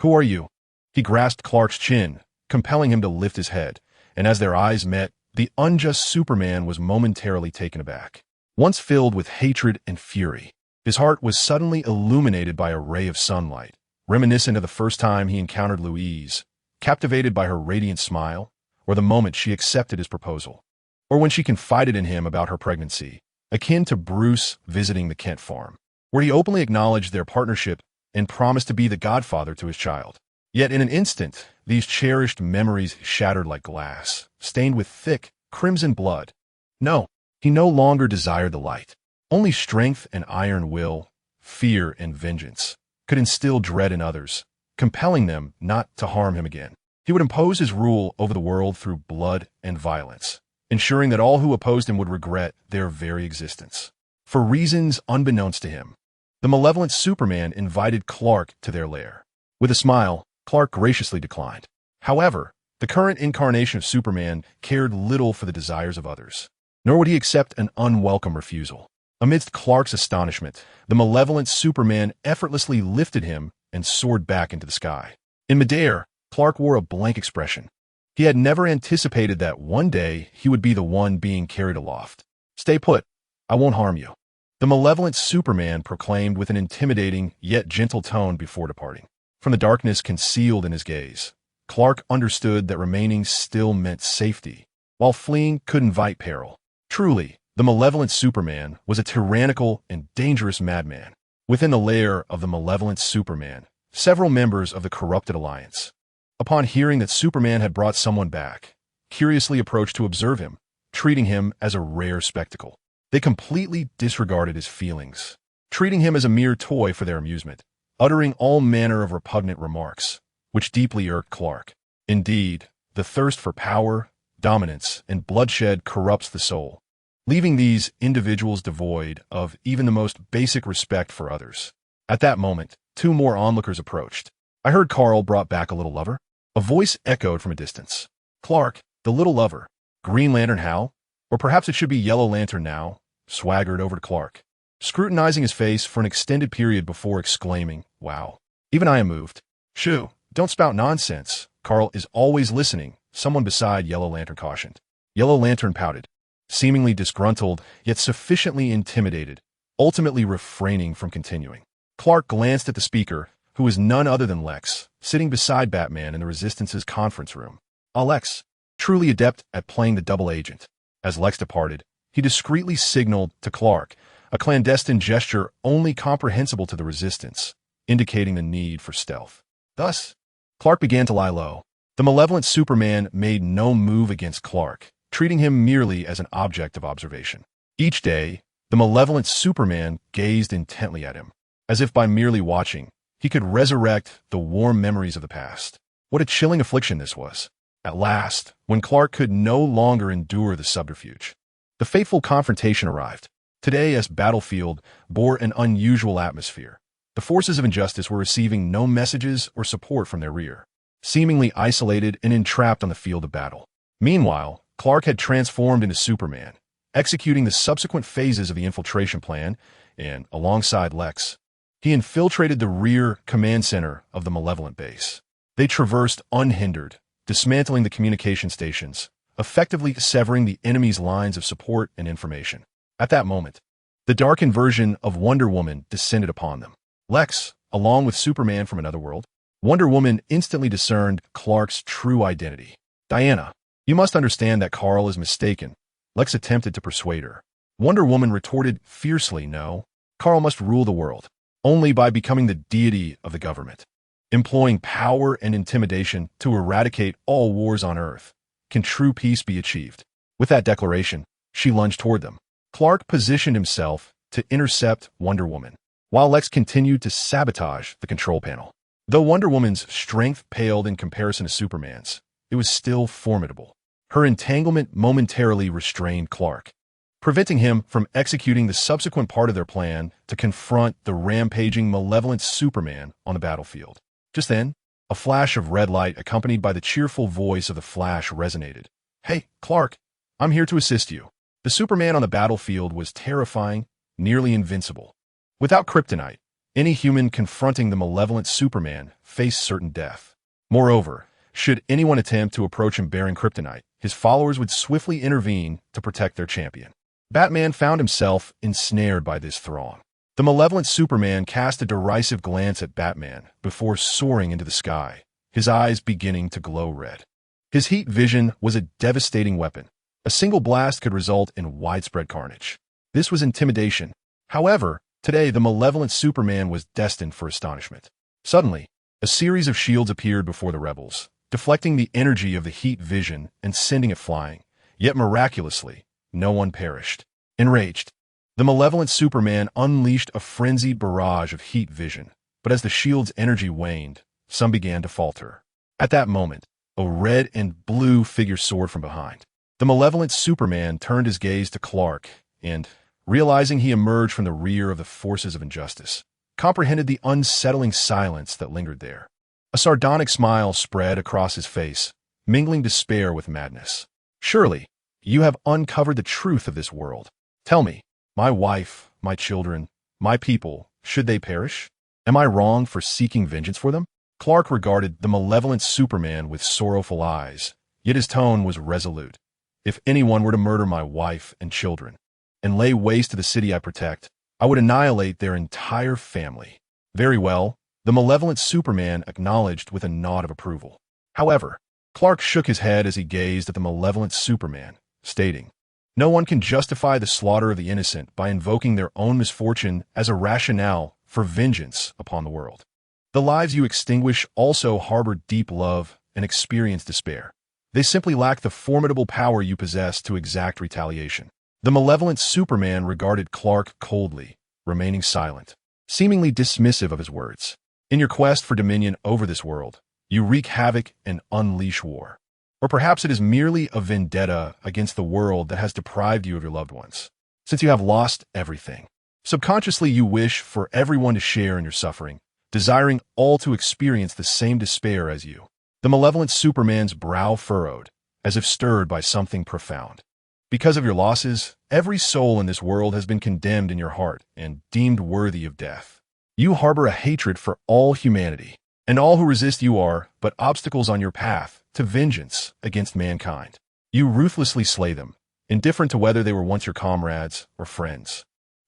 "Who are you?" He grasped Clark's chin, compelling him to lift his head, and as their eyes met, the unjust Superman was momentarily taken aback. Once filled with hatred and fury, his heart was suddenly illuminated by a ray of sunlight, reminiscent of the first time he encountered Louise, captivated by her radiant smile, or the moment she accepted his proposal, or when she confided in him about her pregnancy, akin to Bruce visiting the Kent farm, where he openly acknowledged their partnership and promised to be the godfather to his child. Yet in an instant, these cherished memories shattered like glass, stained with thick, crimson blood. No, he no longer desired the light. Only strength and iron will, fear and vengeance, could instill dread in others, compelling them not to harm him again. He would impose his rule over the world through blood and violence, ensuring that all who opposed him would regret their very existence. For reasons unbeknownst to him, the malevolent Superman invited Clark to their lair. With a smile, Clark graciously declined. However, the current incarnation of Superman cared little for the desires of others, nor would he accept an unwelcome refusal. Amidst Clark's astonishment, the malevolent Superman effortlessly lifted him and soared back into the sky. In midair, Clark wore a blank expression. He had never anticipated that one day he would be the one being carried aloft. "Stay put. I won't harm you," the malevolent Superman proclaimed with an intimidating yet gentle tone before departing. From the darkness concealed in his gaze, Clark understood that remaining still meant safety, while fleeing could invite peril. Truly, the malevolent Superman was a tyrannical and dangerous madman. Within the lair of the malevolent Superman, several members of the corrupted alliance, upon hearing that Superman had brought someone back, curiously approached to observe him, treating him as a rare spectacle. They completely disregarded his feelings, treating him as a mere toy for their amusement, uttering all manner of repugnant remarks, which deeply irked Clark. Indeed, the thirst for power, dominance, and bloodshed corrupts the soul, leaving these individuals devoid of even the most basic respect for others. At that moment, two more onlookers approached. "I heard Carl brought back a little lover," a voice echoed from a distance. Clark, the little lover, Green Lantern Hal, or perhaps it should be Yellow Lantern now, swaggered over to Clark, scrutinizing his face for an extended period before exclaiming, "Wow, even I am moved." "Shoo, don't spout nonsense. Carl is always listening," someone beside Yellow Lantern cautioned. Yellow Lantern pouted, seemingly disgruntled yet sufficiently intimidated, ultimately refraining from continuing. Clark glanced at the speaker, who was none other than Lex, sitting beside Batman in the Resistance's conference room. Lex, truly adept at playing the double agent. As Lex departed, he discreetly signaled to Clark, a clandestine gesture only comprehensible to the Resistance, indicating the need for stealth. Thus, Clark began to lie low. The malevolent Superman made no move against Clark, treating him merely as an object of observation. Each day, the malevolent Superman gazed intently at him, as if by merely watching, he could resurrect the warm memories of the past. What a chilling affliction this was. At last, when Clark could no longer endure the subterfuge, the fateful confrontation arrived. Today's battlefield bore an unusual atmosphere. The forces of injustice were receiving no messages or support from their rear, seemingly isolated and entrapped on the field of battle. Meanwhile, Clark had transformed into Superman, executing the subsequent phases of the infiltration plan, and, alongside Lex, he infiltrated the rear command center of the malevolent base. They traversed unhindered, dismantling the communication stations, effectively severing the enemy's lines of support and information. At that moment, the darkened version of Wonder Woman descended upon them. Lex, along with Superman from another world, Wonder Woman instantly discerned Clark's true identity. "Diana, you must understand that Carl is mistaken," Lex attempted to persuade her. Wonder Woman retorted fiercely, "No, Carl must rule the world, only by becoming the deity of the government. Employing power and intimidation to eradicate all wars on Earth can true peace be achieved." With that declaration, she lunged toward them. Clark positioned himself to intercept Wonder Woman, while Lex continued to sabotage the control panel. Though Wonder Woman's strength paled in comparison to Superman's, it was still formidable. Her entanglement momentarily restrained Clark, preventing him from executing the subsequent part of their plan to confront the rampaging, malevolent Superman on the battlefield. Just then, a flash of red light accompanied by the cheerful voice of the Flash resonated. "Hey, Clark, I'm here to assist you." The Superman on the battlefield was terrifying, nearly invincible. Without kryptonite, any human confronting the malevolent Superman faced certain death. Moreover, should anyone attempt to approach him bearing kryptonite, his followers would swiftly intervene to protect their champion. Batman found himself ensnared by this throng. The malevolent Superman cast a derisive glance at Batman before soaring into the sky, his eyes beginning to glow red. His heat vision was a devastating weapon. A single blast could result in widespread carnage. This was intimidation. However, today the malevolent Superman was destined for astonishment. Suddenly, a series of shields appeared before the rebels, deflecting the energy of the heat vision and sending it flying. Yet miraculously, no one perished. Enraged, the malevolent Superman unleashed a frenzied barrage of heat vision, but as the shield's energy waned, some began to falter. At that moment, a red and blue figure soared from behind. The malevolent Superman turned his gaze to Clark and, realizing he emerged from the rear of the forces of injustice, comprehended the unsettling silence that lingered there. A sardonic smile spread across his face, mingling despair with madness. Surely, you have uncovered the truth of this world. Tell me, my wife, my children, my people, should they perish? Am I wrong for seeking vengeance for them? Clark regarded the malevolent Superman with sorrowful eyes, yet his tone was resolute. If anyone were to murder my wife and children, and lay waste to the city I protect, I would annihilate their entire family. Very well, the malevolent Superman acknowledged with a nod of approval. However, Clark shook his head as he gazed at the malevolent Superman, stating, "No one can justify the slaughter of the innocent by invoking their own misfortune as a rationale for vengeance upon the world. The lives you extinguish also harbor deep love and experience despair. They simply lack the formidable power you possess to exact retaliation." The malevolent Superman regarded Clark coldly, remaining silent, seemingly dismissive of his words. In your quest for dominion over this world, you wreak havoc and unleash war. Or perhaps it is merely a vendetta against the world that has deprived you of your loved ones. Since you have lost everything, subconsciously you wish for everyone to share in your suffering, desiring all to experience the same despair as you. The malevolent Superman's brow furrowed, as if stirred by something profound. Because of your losses, every soul in this world has been condemned in your heart and deemed worthy of death. You harbor a hatred for all humanity, and all who resist you are but obstacles on your path to vengeance against mankind. You ruthlessly slay them, indifferent to whether they were once your comrades or friends.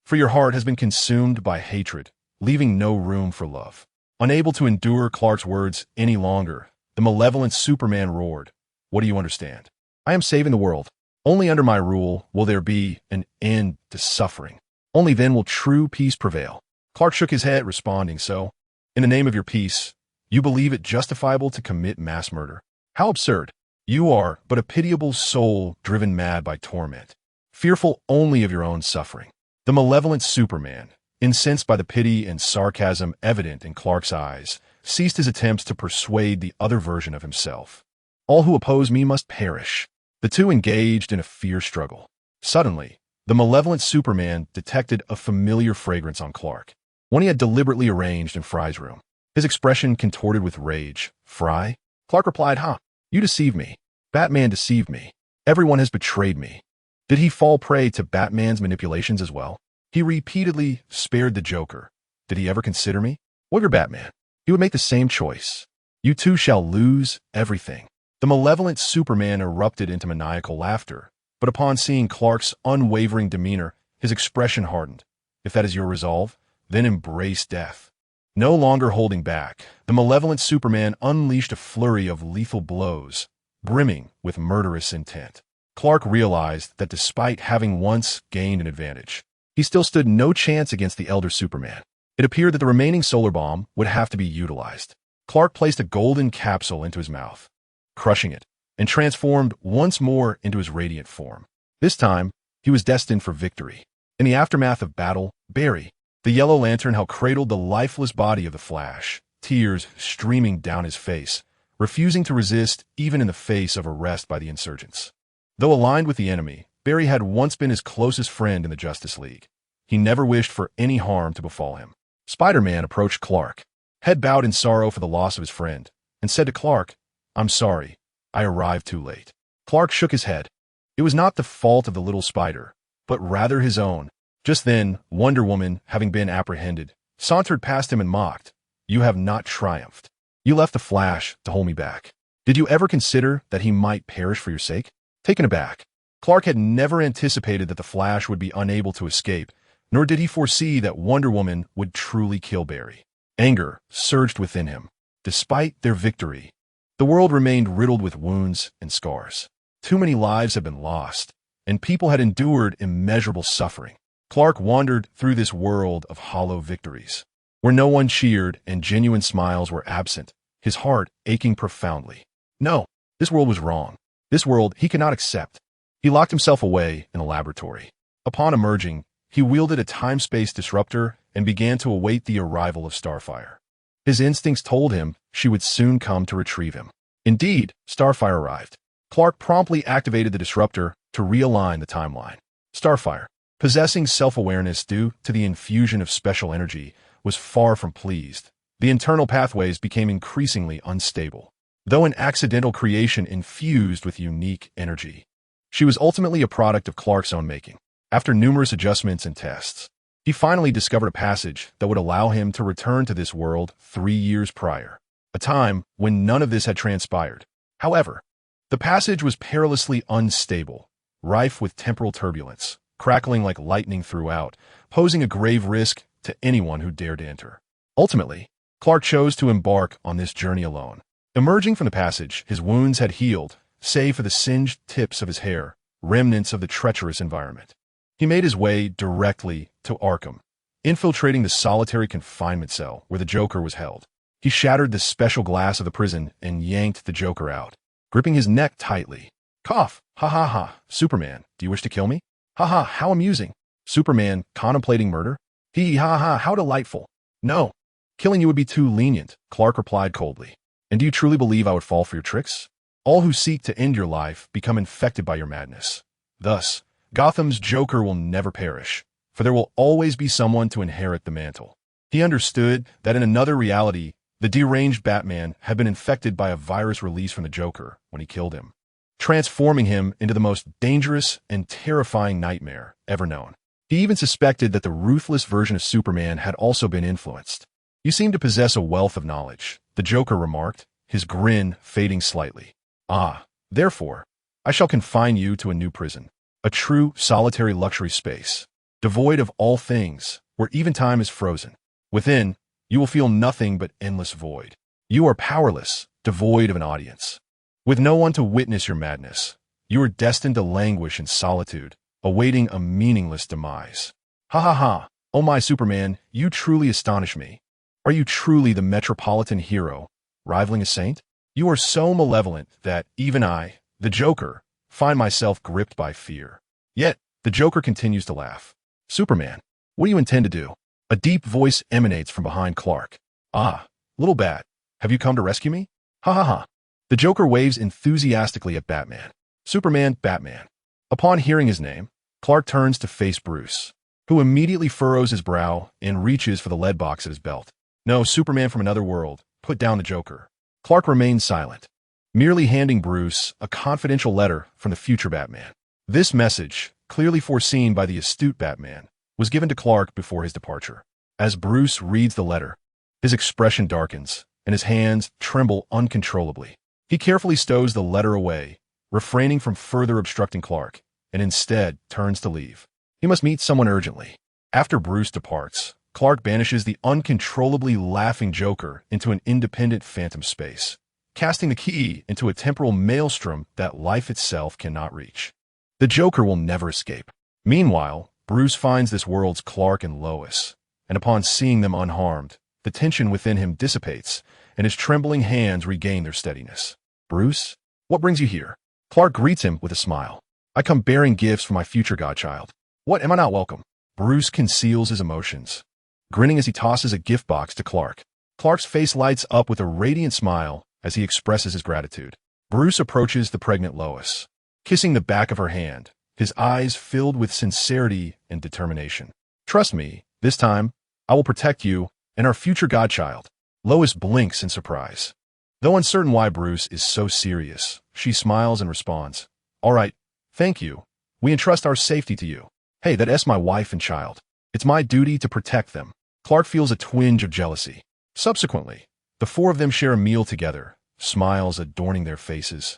For your heart has been consumed by hatred, leaving no room for love. Unable to endure Clark's words any longer, the malevolent Superman roared, "What do you understand? I am saving the world. Only under my rule will there be an end to suffering. Only then will true peace prevail." Clark shook his head, responding, "So, in the name of your peace, you believe it justifiable to commit mass murder? How absurd. You are but a pitiable soul driven mad by torment, fearful only of your own suffering." The malevolent Superman, incensed by the pity and sarcasm evident in Clark's eyes, ceased his attempts to persuade the other version of himself. "All who oppose me must perish." The two engaged in a fierce struggle. Suddenly, the malevolent Superman detected a familiar fragrance on Clark, one he had deliberately arranged in Fry's room. His expression contorted with rage. "Fry?" Clark replied, "Huh? You deceived me. Batman deceived me. Everyone has betrayed me." Did he fall prey to Batman's manipulations as well? He repeatedly spared the Joker. Did he ever consider me? What of your Batman? He would make the same choice. You too shall lose everything. The malevolent Superman erupted into maniacal laughter, but upon seeing Clark's unwavering demeanor, his expression hardened. "If that is your resolve, then embrace death." No longer holding back, the malevolent Superman unleashed a flurry of lethal blows, brimming with murderous intent. Clark realized that despite having once gained an advantage, he still stood no chance against the elder Superman. It appeared that the remaining solar bomb would have to be utilized. Clark placed a golden capsule into his mouth, crushing it, and transformed once more into his radiant form. This time, he was destined for victory. In the aftermath of battle, Barry, the Yellow Lantern, held cradled the lifeless body of the Flash, tears streaming down his face, refusing to resist even in the face of arrest by the insurgents. Though aligned with the enemy, Barry had once been his closest friend in the Justice League. He never wished for any harm to befall him. Spider-Man approached Clark, head bowed in sorrow for the loss of his friend, and said to Clark, "I'm sorry, I arrived too late." Clark shook his head. It was not the fault of the little spider, but rather his own. Just then, Wonder Woman, having been apprehended, sauntered past him and mocked, "You have not triumphed. You left the Flash to hold me back. Did you ever consider that he might perish for your sake?" Taken aback, Clark had never anticipated that the Flash would be unable to escape, nor did he foresee that Wonder Woman would truly kill Barry. Anger surged within him. Despite their victory, the world remained riddled with wounds and scars. Too many lives had been lost, and people had endured immeasurable suffering. Clark wandered through this world of hollow victories, where no one cheered and genuine smiles were absent, his heart aching profoundly. No, this world was wrong. This world he could not accept. He locked himself away in a laboratory. Upon emerging, he wielded a time-space disruptor and began to await the arrival of Starfire. His instincts told him she would soon come to retrieve him. Indeed, Starfire arrived. Clark promptly activated the disruptor to realign the timeline. Starfire, possessing self-awareness due to the infusion of special energy, was far from pleased. The internal pathways became increasingly unstable, though an accidental creation infused with unique energy. She was ultimately a product of Clark's own making. After numerous adjustments and tests, he finally discovered a passage that would allow him to return to this world 3 years prior, a time when none of this had transpired. However, the passage was perilously unstable, rife with temporal turbulence, crackling like lightning throughout, posing a grave risk to anyone who dared to enter. Ultimately, Clark chose to embark on this journey alone. Emerging from the passage, his wounds had healed, save for the singed tips of his hair, remnants of the treacherous environment. He made his way directly to Arkham, infiltrating the solitary confinement cell where the Joker was held. He shattered the special glass of the prison and yanked the Joker out, gripping his neck tightly. Cough! Ha ha ha! Superman, do you wish to kill me? Ha ha, how amusing! Superman, contemplating murder? Hee ha ha, how delightful! No, killing you would be too lenient, Clark replied coldly. And do you truly believe I would fall for your tricks? All who seek to end your life become infected by your madness. Thus, Gotham's Joker will never perish, for there will always be someone to inherit the mantle. He understood that in another reality, the deranged Batman had been infected by a virus released from the Joker when he killed him, transforming him into the most dangerous and terrifying nightmare ever known. He even suspected that the ruthless version of Superman had also been influenced. You seem to possess a wealth of knowledge, the Joker remarked, his grin fading slightly. Ah, therefore, I shall confine you to a new prison, a true solitary luxury space, devoid of all things, where even time is frozen. Within, you will feel nothing but endless void. You are powerless, devoid of an audience. With no one to witness your madness, you are destined to languish in solitude, awaiting a meaningless demise. Ha ha ha, oh my Superman, you truly astonish me. Are you truly the metropolitan hero, rivaling a saint? You are so malevolent that even I, the Joker, find myself gripped by fear. Yet, the Joker continues to laugh. Superman, what do you intend to do? A deep voice emanates from behind Clark. Ah, little bat, have you come to rescue me? Ha ha ha. The Joker waves enthusiastically at Batman. Superman, Batman. Upon hearing his name, Clark turns to face Bruce, who immediately furrows his brow and reaches for the lead box at his belt. No, Superman from another world, put down the Joker. Clark remained silent, merely handing Bruce a confidential letter from the future Batman. This message, clearly foreseen by the astute Batman, was given to Clark before his departure. As Bruce reads the letter, his expression darkens, and his hands tremble uncontrollably. He carefully stows the letter away, refraining from further obstructing Clark, and instead turns to leave. He must meet someone urgently. After Bruce departs, Clark banishes the uncontrollably laughing Joker into an independent phantom space, casting the key into a temporal maelstrom that life itself cannot reach. The Joker will never escape. Meanwhile, Bruce finds this world's Clark and Lois, and upon seeing them unharmed, the tension within him dissipates, and his trembling hands regain their steadiness. Bruce, what brings you here? Clark greets him with a smile. I come bearing gifts for my future godchild. What, am I not welcome? Bruce conceals his emotions, grinning as he tosses a gift box to Clark. Clark's face lights up with a radiant smile as he expresses his gratitude. Bruce approaches the pregnant Lois, kissing the back of her hand, his eyes filled with sincerity and determination. Trust me, this time, I will protect you and our future godchild. Lois blinks in surprise. Though uncertain why Bruce is so serious, she smiles and responds, All right, thank you. We entrust our safety to you. Hey, that's my wife and child. It's my duty to protect them. Clark feels a twinge of jealousy. Subsequently, the four of them share a meal together, smiles adorning their faces.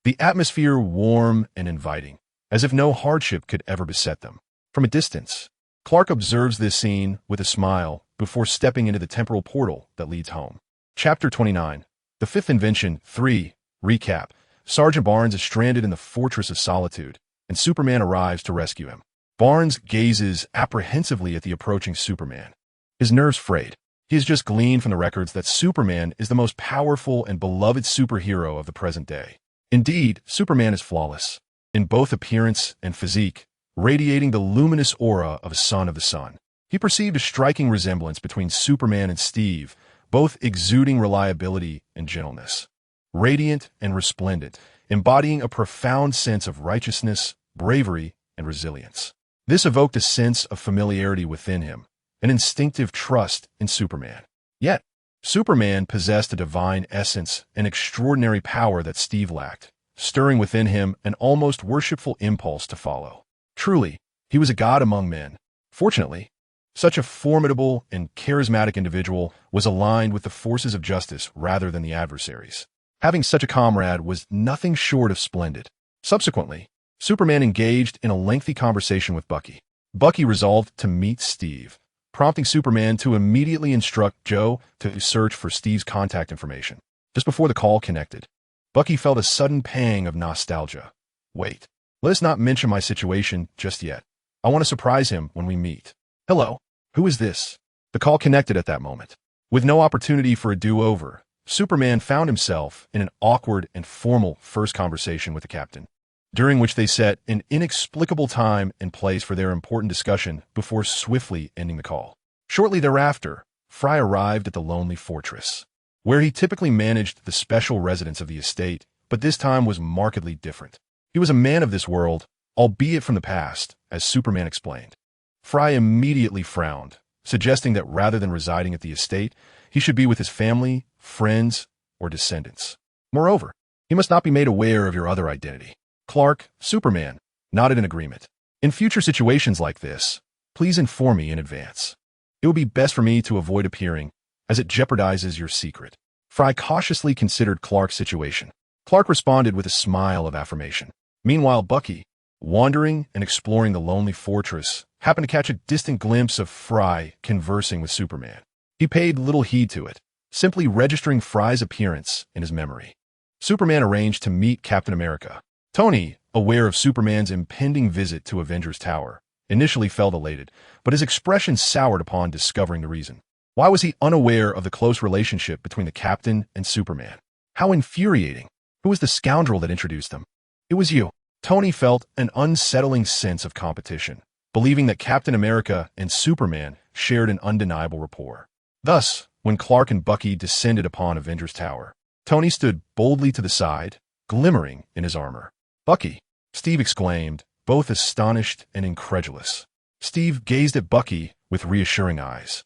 The atmosphere warm and inviting, as if no hardship could ever beset them. From a distance, Clark observes this scene with a smile before stepping into the temporal portal that leads home. Chapter 29. The Fifth Invention 3. Recap. Sergeant Barnes is stranded in the Fortress of Solitude, and Superman arrives to rescue him. Barnes gazes apprehensively at the approaching Superman, his nerves frayed. He has just gleaned from the records that Superman is the most powerful and beloved superhero of the present day. Indeed, Superman is flawless, in both appearance and physique, radiating the luminous aura of a son of the sun. He perceived a striking resemblance between Superman and Steve, both exuding reliability and gentleness. Radiant and resplendent, embodying a profound sense of righteousness, bravery, and resilience. This evoked a sense of familiarity within him, an instinctive trust in Superman. Yet, Superman possessed a divine essence and extraordinary power that Steve lacked, stirring within him an almost worshipful impulse to follow. Truly, he was a god among men. Fortunately, such a formidable and charismatic individual was aligned with the forces of justice rather than the adversaries. Having such a comrade was nothing short of splendid. Subsequently, Superman engaged in a lengthy conversation with Bucky. Bucky resolved to meet Steve, prompting Superman to immediately instruct Joe to search for Steve's contact information. Just before the call connected, Bucky felt a sudden pang of nostalgia. Wait, let us not mention my situation just yet. I want to surprise him when we meet. Hello, who is this? The call connected at that moment. With no opportunity for a do-over, Superman found himself in an awkward and formal first conversation with the captain, during which they set an inexplicable time and place for their important discussion before swiftly ending the call. Shortly thereafter, Fry arrived at the lonely fortress, where he typically managed the special residence of the estate, but this time was markedly different. He was a man of this world, albeit from the past, as Superman explained. Fry immediately frowned, suggesting that rather than residing at the estate, he should be with his family, friends, or descendants. Moreover, he must not be made aware of your other identity. Clark, Superman, nodded in agreement. In future situations like this, please inform me in advance. It would be best for me to avoid appearing, as it jeopardizes your secret. Fry cautiously considered Clark's situation. Clark responded with a smile of affirmation. Meanwhile, Bucky, wandering and exploring the lonely fortress, happened to catch a distant glimpse of Fry conversing with Superman. He paid little heed to it, simply registering Fry's appearance in his memory. Superman arranged to meet Captain America. Tony, aware of Superman's impending visit to Avengers Tower, initially felt elated, but his expression soured upon discovering the reason. Why was he unaware of the close relationship between the Captain and Superman? How infuriating! Who was the scoundrel that introduced them? It was you. Tony felt an unsettling sense of competition, believing that Captain America and Superman shared an undeniable rapport. Thus, when Clark and Bucky descended upon Avengers Tower, Tony stood boldly to the side, glimmering in his armor. Bucky, Steve exclaimed, both astonished and incredulous. Steve gazed at Bucky with reassuring eyes,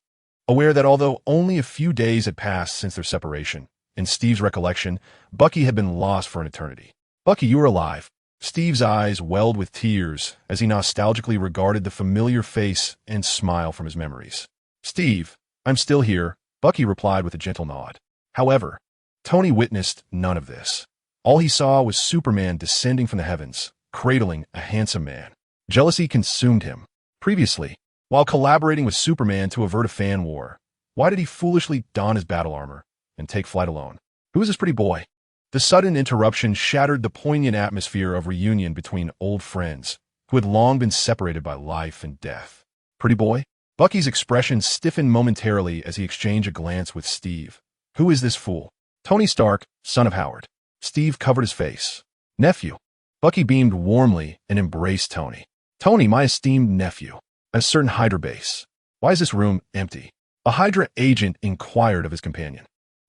aware that although only a few days had passed since their separation, in Steve's recollection, Bucky had been lost for an eternity. Bucky, you are alive. Steve's eyes welled with tears as he nostalgically regarded the familiar face and smile from his memories. Steve, I'm still here, Bucky replied with a gentle nod. However, Tony witnessed none of this. All he saw was Superman descending from the heavens, cradling a handsome man. Jealousy consumed him. Previously, while collaborating with Superman to avert a fan war, why did he foolishly don his battle armor and take flight alone? Who is this pretty boy? The sudden interruption shattered the poignant atmosphere of reunion between old friends who had long been separated by life and death. Pretty boy? Bucky's expression stiffened momentarily as he exchanged a glance with Steve. Who is this fool? Tony Stark, son of Howard. Steve covered his face. Nephew. Bucky beamed warmly and embraced Tony. Tony, my esteemed nephew. A certain Hydra base. Why is this room empty? A Hydra agent inquired of his companion.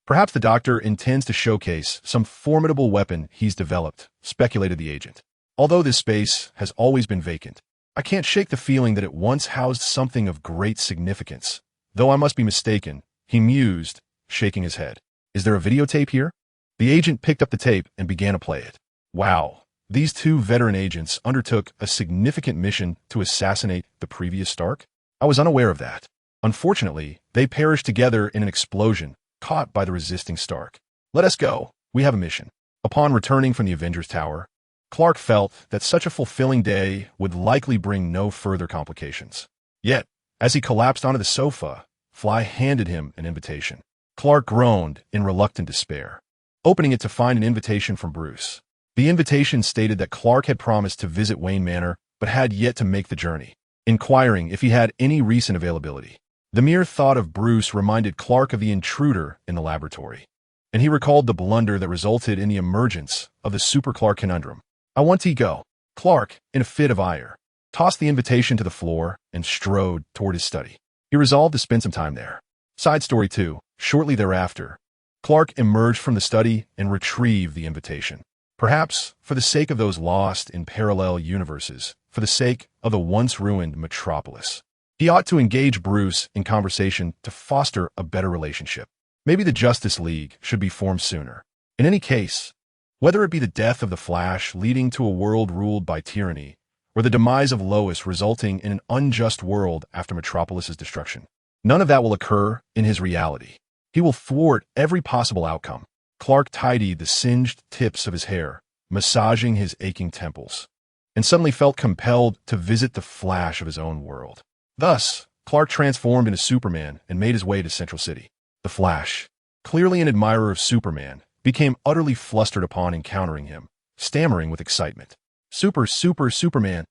Perhaps the Doctor intends to showcase some formidable weapon he's developed, speculated the agent. Although this space has always been vacant, I can't shake the feeling that it once housed something of great significance. Though I must be mistaken, he mused, shaking his head. Is there a videotape here? The agent picked up the tape and began to play it. Wow, these two veteran agents undertook a significant mission to assassinate the previous Stark? I was unaware of that. Unfortunately, they perished together in an explosion, caught by the resisting Stark. Let us go. We have a mission. Upon returning from the Avengers Tower, Clark felt that such a fulfilling day would likely bring no further complications. Yet, as he collapsed onto the sofa, Fly handed him an invitation. Clark groaned in reluctant despair, opening it to find an invitation from Bruce. The invitation stated that Clark had promised to visit Wayne Manor, but had yet to make the journey, inquiring if he had any recent availability. The mere thought of Bruce reminded Clark of the intruder in the laboratory, and he recalled the blunder that resulted in the emergence of the Super Clark conundrum. I want to go. Clark, in a fit of ire, tossed the invitation to the floor and strode toward his study. He resolved to spend some time there. Side story 2. Shortly thereafter, Clark emerged from the study and retrieved the invitation. Perhaps for the sake of those lost in parallel universes, for the sake of the once ruined metropolis. He ought to engage Bruce in conversation to foster a better relationship. Maybe the Justice League should be formed sooner. In any case, whether it be the death of the Flash leading to a world ruled by tyranny, or the demise of Lois resulting in an unjust world after Metropolis's destruction, none of that will occur in his reality. He will thwart every possible outcome. Clark tidied the singed tips of his hair, massaging his aching temples, and suddenly felt compelled to visit the Flash of his own world. Thus, Clark transformed into Superman and made his way to Central City. The Flash, clearly an admirer of Superman, became utterly flustered upon encountering him, stammering with excitement. Superman.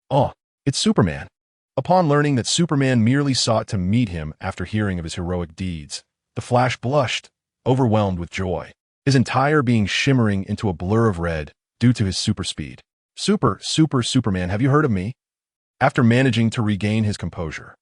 Oh, it's Superman. Upon learning that Superman merely sought to meet him after hearing of his heroic deeds, the Flash blushed, overwhelmed with joy, his entire being shimmering into a blur of red due to his super speed. Superman, have you heard of me? After managing to regain his composure,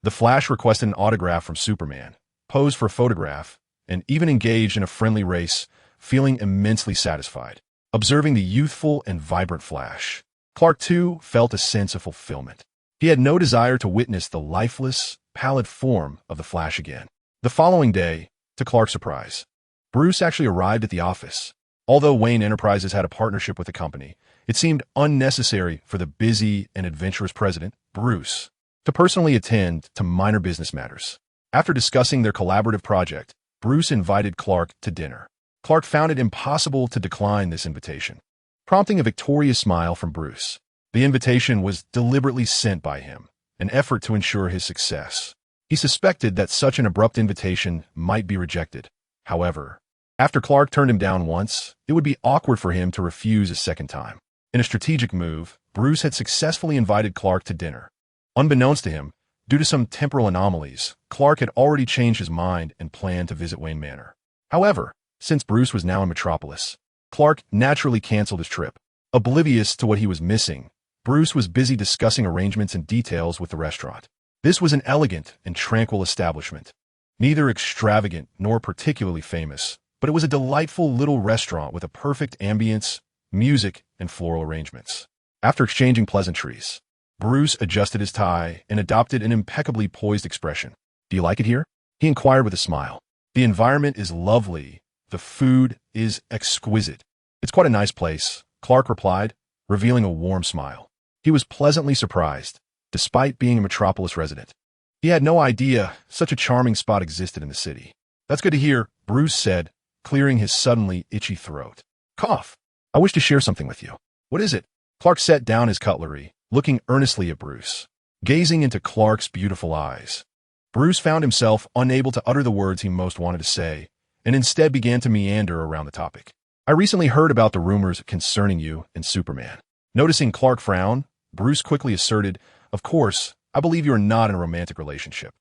the Flash requested an autograph from Superman, posed for a photograph, and even engaged in a friendly race, feeling immensely satisfied. Observing the youthful and vibrant Flash, Clark too felt a sense of fulfillment. He had no desire to witness the lifeless, pallid form of the Flash again. The following day, to Clark's surprise, Bruce actually arrived at the office. Although Wayne Enterprises had a partnership with the company, it seemed unnecessary for the busy and adventurous president, Bruce, to personally attend to minor business matters. After discussing their collaborative project, Bruce invited Clark to dinner. Clark found it impossible to decline this invitation, prompting a victorious smile from Bruce. The invitation was deliberately sent by him, an effort to ensure his success. He suspected that such an abrupt invitation might be rejected. However, after Clark turned him down once, it would be awkward for him to refuse a second time. In a strategic move, Bruce had successfully invited Clark to dinner. Unbeknownst to him, due to some temporal anomalies, Clark had already changed his mind and planned to visit Wayne Manor. However, since Bruce was now in Metropolis, Clark naturally canceled his trip. Oblivious to what he was missing, Bruce was busy discussing arrangements and details with the restaurant. This was an elegant and tranquil establishment, neither extravagant nor particularly famous, but it was a delightful little restaurant with a perfect ambience, music, and floral arrangements. After exchanging pleasantries, Bruce adjusted his tie and adopted an impeccably poised expression. "Do you like it here?" he inquired with a smile. "The environment is lovely. The food is exquisite." "It's quite a nice place," Clark replied, revealing a warm smile. He was pleasantly surprised, despite being a Metropolis resident. He had no idea such a charming spot existed in the city. "That's good to hear," Bruce said, clearing his suddenly itchy throat. "Cough. I wish to share something with you." "What is it?" Clark set down his cutlery, looking earnestly at Bruce, gazing into Clark's beautiful eyes. Bruce found himself unable to utter the words he most wanted to say, and instead began to meander around the topic. "I recently heard about the rumors concerning you and Superman." Noticing Clark frown, Bruce quickly asserted, "Of course, I believe you are not in a romantic relationship."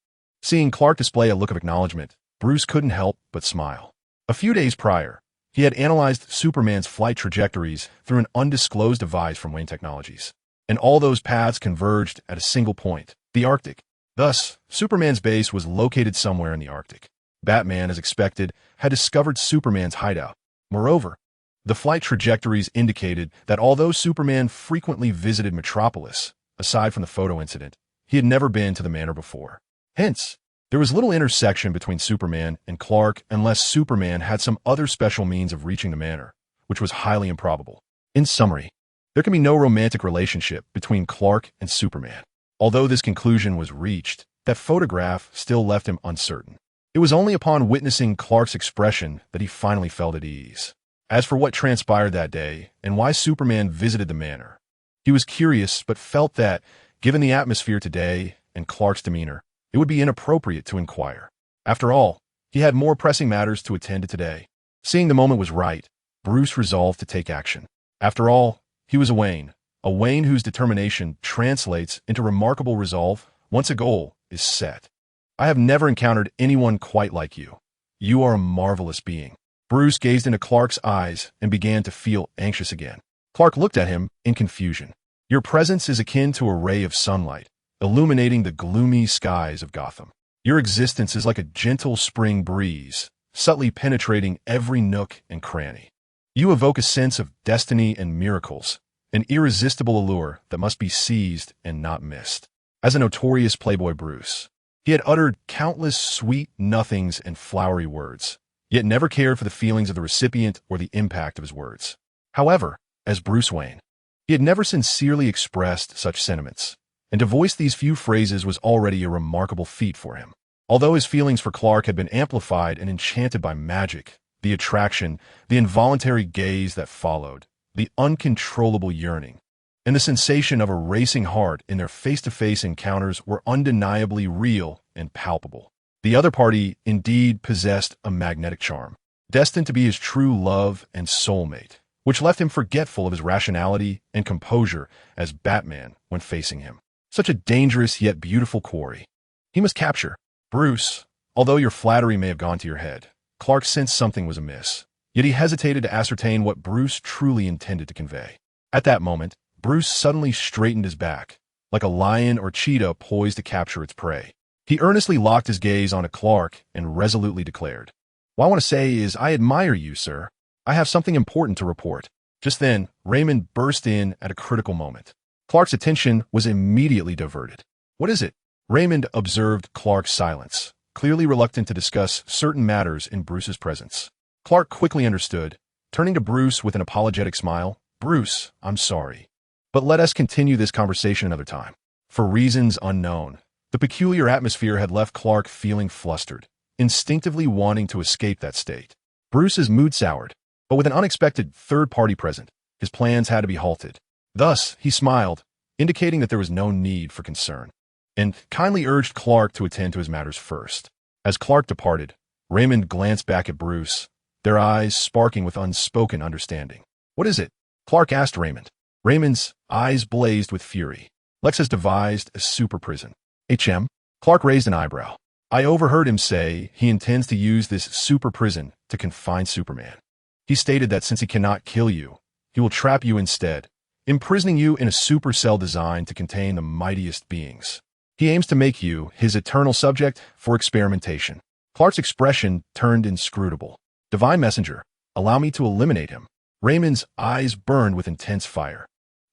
Seeing Clark display a look of acknowledgement, Bruce couldn't help but smile. A few days prior, he had analyzed Superman's flight trajectories through an undisclosed device from Wayne Technologies, and all those paths converged at a single point, the Arctic. Thus, Superman's base was located somewhere in the Arctic. Batman, as expected, had discovered Superman's hideout. Moreover, the flight trajectories indicated that although Superman frequently visited Metropolis, aside from the photo incident, he had never been to the manor before. Hence, there was little intersection between Superman and Clark unless Superman had some other special means of reaching the manor, which was highly improbable. In summary, there can be no romantic relationship between Clark and Superman. Although this conclusion was reached, that photograph still left him uncertain. It was only upon witnessing Clark's expression that he finally felt at ease. As for what transpired that day and why Superman visited the manor, he was curious but felt that, given the atmosphere today and Clark's demeanor, it would be inappropriate to inquire. After all, he had more pressing matters to attend to today. Seeing the moment was right, Bruce resolved to take action. After all, he was a Wayne whose determination translates into remarkable resolve once a goal is set. "I have never encountered anyone quite like you. You are a marvelous being." Bruce gazed into Clark's eyes and began to feel anxious again. Clark looked at him in confusion. "Your presence is akin to a ray of sunlight, illuminating the gloomy skies of Gotham. Your existence is like a gentle spring breeze, subtly penetrating every nook and cranny." You evoke a sense of destiny and miracles, an irresistible allure that must be seized and not missed. As a notorious playboy Bruce, he had uttered countless sweet nothings and flowery words, yet never cared for the feelings of the recipient or the impact of his words. However, as Bruce Wayne, he had never sincerely expressed such sentiments, and to voice these few phrases was already a remarkable feat for him. Although his feelings for Clark had been amplified and enchanted by magic, the attraction, the involuntary gaze that followed, the uncontrollable yearning, and the sensation of a racing heart in their face-to-face encounters were undeniably real and palpable. The other party indeed possessed a magnetic charm, destined to be his true love and soulmate, which left him forgetful of his rationality and composure as Batman when facing him. Such a dangerous yet beautiful quarry he must capture. Bruce, although your flattery may have gone to your head, Clark sensed something was amiss, yet he hesitated to ascertain what Bruce truly intended to convey. At that moment, Bruce suddenly straightened his back, like a lion or cheetah poised to capture its prey. He earnestly locked his gaze onto Clark and resolutely declared, "What I want to say is I admire you, sir. I have something important to report." Just then, Raymond burst in at a critical moment. Clark's attention was immediately diverted. "What is it?" Raymond observed Clark's silence, clearly reluctant to discuss certain matters in Bruce's presence. Clark quickly understood, turning to Bruce with an apologetic smile. "Bruce, I'm sorry, but let us continue this conversation another time." For reasons unknown, the peculiar atmosphere had left Clark feeling flustered, instinctively wanting to escape that state. Bruce's mood soured, but with an unexpected third party present, his plans had to be halted. Thus, he smiled, indicating that there was no need for concern, and kindly urged Clark to attend to his matters first. As Clark departed, Raymond glanced back at Bruce, their eyes sparking with unspoken understanding. "What is it?" Clark asked Raymond. Raymond's eyes blazed with fury. "Lex has devised a super prison." "HM?" Clark raised an eyebrow. "I overheard him say he intends to use this super prison to confine Superman. He stated that since he cannot kill you, he will trap you instead, imprisoning you in a super cell designed to contain the mightiest beings. He aims to make you his eternal subject for experimentation." Clark's expression turned inscrutable. "Divine Messenger, allow me to eliminate him." Raymond's eyes burned with intense fire.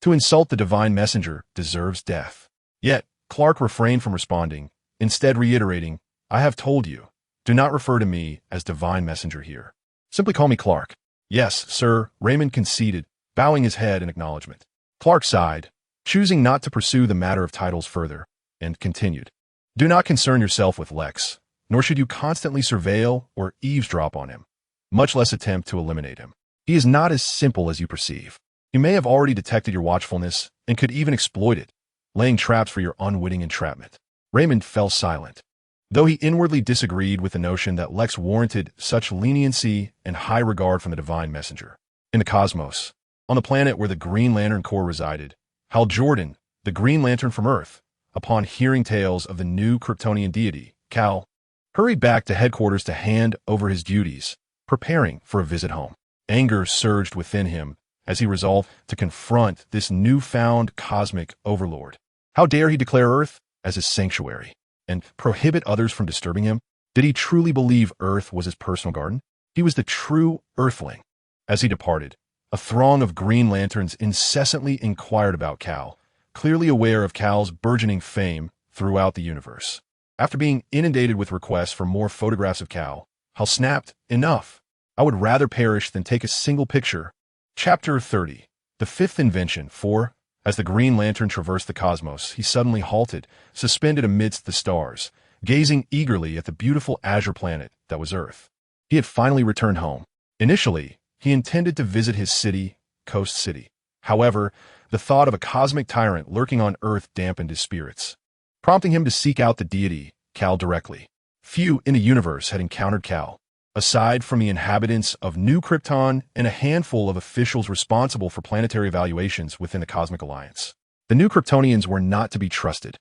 To insult the Divine Messenger deserves death. Yet, Clark refrained from responding, instead reiterating, "I have told you, do not refer to me as Divine Messenger here. Simply call me Clark." "Yes, sir," Raymond conceded, bowing his head in acknowledgement. Clark sighed, choosing not to pursue the matter of titles further, and continued, "Do not concern yourself with Lex, nor should you constantly surveil or eavesdrop on him, much less attempt to eliminate him. He is not as simple as you perceive. He may have already detected your watchfulness and could even exploit it, laying traps for your unwitting entrapment." Raymond fell silent, though he inwardly disagreed with the notion that Lex warranted such leniency and high regard from the Divine Messenger. In the cosmos, on the planet where the Green Lantern Corps resided, Hal Jordan, the Green Lantern from Earth, upon hearing tales of the new Kryptonian deity, Kal, hurried back to headquarters to hand over his duties, preparing for a visit home. Anger surged within him as he resolved to confront this newfound cosmic overlord. How dare he declare Earth as his sanctuary and prohibit others from disturbing him? Did he truly believe Earth was his personal garden? He was the true Earthling. As he departed, a throng of Green Lanterns incessantly inquired about Kal, clearly aware of Kal's burgeoning fame throughout the universe. After being inundated with requests for more photographs of Kal, Hal snapped, "Enough! I would rather perish than take a single picture." Chapter 30. The Fifth Invention. 4. As the Green Lantern traversed the cosmos, he suddenly halted, suspended amidst the stars, gazing eagerly at the beautiful azure planet that was Earth. He had finally returned home. Initially, he intended to visit his city, Coast City. However, the thought of a cosmic tyrant lurking on Earth dampened his spirits, prompting him to seek out the deity, Kal, directly. Few in the universe had encountered Kal, aside from the inhabitants of New Krypton and a handful of officials responsible for planetary evaluations within the Cosmic Alliance. The New Kryptonians were not to be trusted.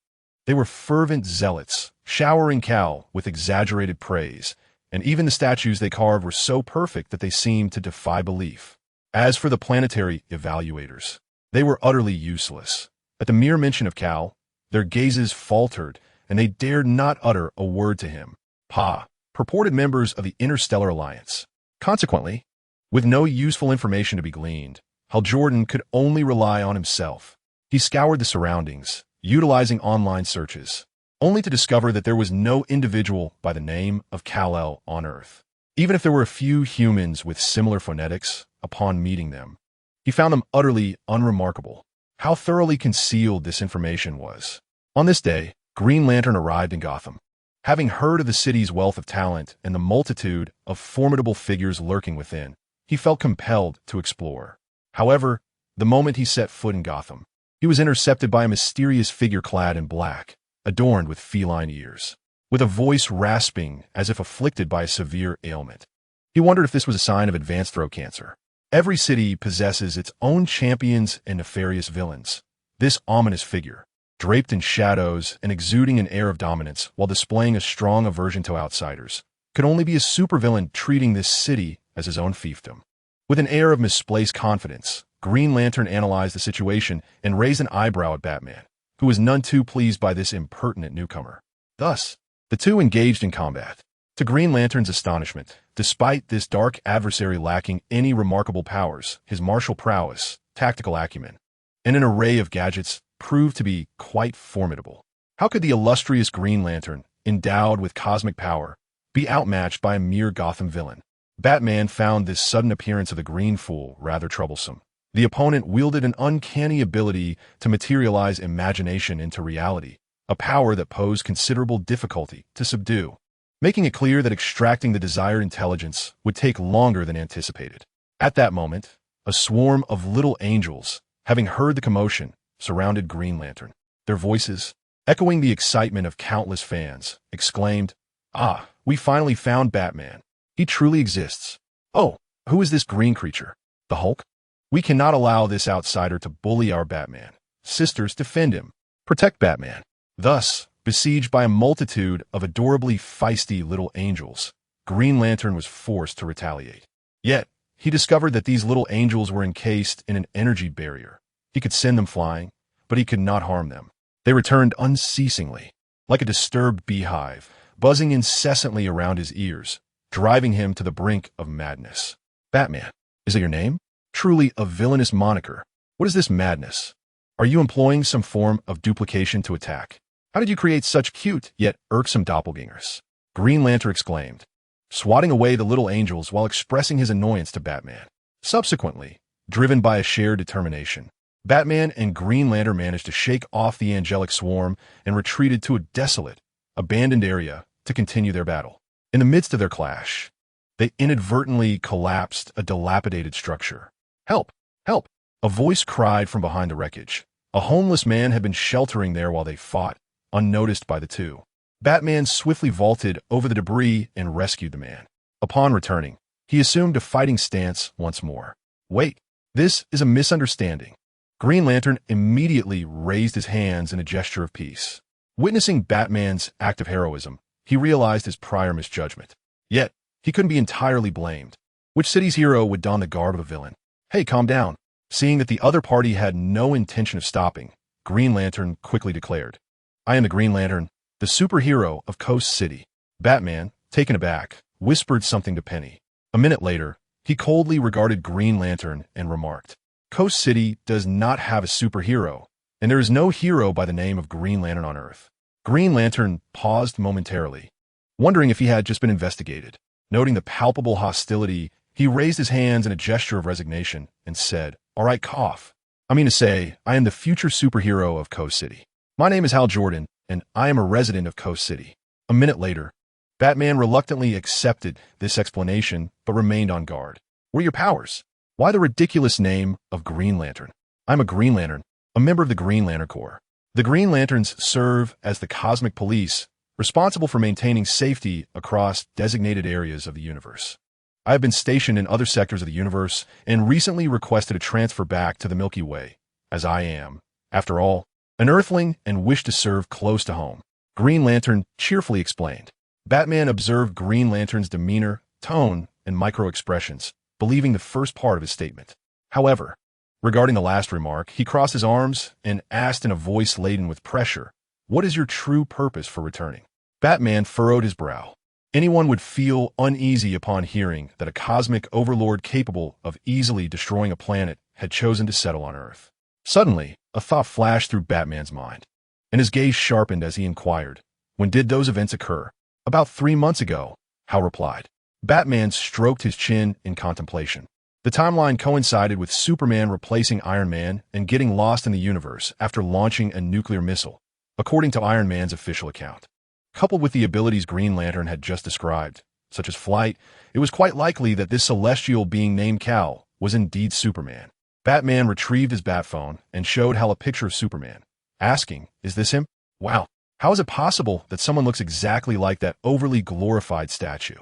They were fervent zealots, showering Kal with exaggerated praise, and even the statues they carved were so perfect that they seemed to defy belief. As for the planetary evaluators, they were utterly useless. At the mere mention of Kal, their gazes faltered, and they dared not utter a word to him. Purported members of the Interstellar Alliance. Consequently, With no useful information to be gleaned, Hal Jordan could only rely on himself. He scoured the surroundings, utilizing online searches, only to discover that there was no individual by the name of Kal-El on Earth. Even if there were a few humans with similar phonetics, upon meeting them, he found them utterly unremarkable. How thoroughly concealed this information was. On this day, Green Lantern arrived in Gotham. Having heard of the city's wealth of talent and the multitude of formidable figures lurking within, he felt compelled to explore. However, the moment he set foot in Gotham, he was intercepted by a mysterious figure clad in black, adorned with feline ears, with a voice rasping as if afflicted by a severe ailment. He wondered if this was a sign of advanced throat cancer. Every city possesses its own champions and nefarious villains. This ominous figure, draped in shadows and exuding an air of dominance while displaying a strong aversion to outsiders, could only be a supervillain treating this city as his own fiefdom. With an air of misplaced confidence, Green Lantern analyzed the situation and raised an eyebrow at Batman, who was none too pleased by this impertinent newcomer. Thus, the two engaged in combat. To Green Lantern's astonishment, despite this dark adversary lacking any remarkable powers, his martial prowess, tactical acumen, and an array of gadgets proved to be quite formidable. How could the illustrious Green Lantern, endowed with cosmic power, be outmatched by a mere Gotham villain? Batman found this sudden appearance of the Green Fool rather troublesome. The opponent wielded an uncanny ability to materialize imagination into reality, a power that posed considerable difficulty to subdue, making it clear that extracting the desired intelligence would take longer than anticipated. At that moment, a swarm of little angels, having heard the commotion, surrounded Green Lantern. Their voices, echoing the excitement of countless fans, exclaimed, "Ah, we finally found Batman. He truly exists. Oh, who is this green creature? The Hulk? We cannot allow this outsider to bully our Batman. Sisters, defend him. Protect Batman." Thus, besieged by a multitude of adorably feisty little angels, Green Lantern was forced to retaliate. Yet, he discovered that these little angels were encased in an energy barrier. He could send them flying, but he could not harm them. They returned unceasingly, like a disturbed beehive, buzzing incessantly around his ears, driving him to the brink of madness. Batman, is that your name? Truly a villainous moniker. What is this madness? Are you employing some form of duplication to attack? How did you create such cute, yet irksome doppelgangers? Green Lantern exclaimed, swatting away the little angels while expressing his annoyance to Batman. Subsequently, driven by a shared determination, Batman and Green Lantern managed to shake off the angelic swarm and retreated to a desolate, abandoned area to continue their battle. In the midst of their clash, they inadvertently collapsed a dilapidated structure. "Help! Help!" A voice cried from behind the wreckage. A homeless man had been sheltering there while they fought, unnoticed by the two. Batman swiftly vaulted over the debris and rescued the man. Upon returning, he assumed a fighting stance once more. "Wait, this is a misunderstanding." Green Lantern immediately raised his hands in a gesture of peace. Witnessing Batman's act of heroism, he realized his prior misjudgment. Yet, he couldn't be entirely blamed. Which city's hero would don the garb of a villain? "Hey, calm down." Seeing that the other party had no intention of stopping, Green Lantern quickly declared, "I am the Green Lantern, the superhero of Coast City." Batman, taken aback, whispered something to Penny. A minute later, he coldly regarded Green Lantern and remarked, "Coast City does not have a superhero, and there is no hero by the name of Green Lantern on Earth." Green Lantern paused momentarily, wondering if he had just been investigated. Noting the palpable hostility, he raised his hands in a gesture of resignation and said, "All right, cough. I mean to say, I am the future superhero of Coast City. My name is Hal Jordan, and I am a resident of Coast City." A minute later, Batman reluctantly accepted this explanation but remained on guard. "What are your powers? Why the ridiculous name of Green Lantern?" "I'm a Green Lantern, a member of the Green Lantern Corps. The Green Lanterns serve as the cosmic police, responsible for maintaining safety across designated areas of the universe. I have been stationed in other sectors of the universe and recently requested a transfer back to the Milky Way, as I am, after all, an Earthling and wish to serve close to home." Green Lantern cheerfully explained. Batman observed Green Lantern's demeanor, tone, and micro-expressions, believing the first part of his statement. However, regarding the last remark, he crossed his arms and asked in a voice laden with pressure, "What is your true purpose for returning?" Batman furrowed his brow. Anyone would feel uneasy upon hearing that a cosmic overlord capable of easily destroying a planet had chosen to settle on Earth. Suddenly, a thought flashed through Batman's mind, and his gaze sharpened as he inquired, "When did those events occur?" "About 3 months ago," Hal replied. Batman stroked his chin in contemplation. The timeline coincided with Superman replacing Iron Man and getting lost in the universe after launching a nuclear missile, according to Iron Man's official account. Coupled with the abilities Green Lantern had just described, such as flight, it was quite likely that this celestial being named Kal was indeed Superman. Batman retrieved his Batphone and showed Hal a picture of Superman, asking, "Is this him?" "Wow, how is it possible that someone looks exactly like that overly glorified statue?"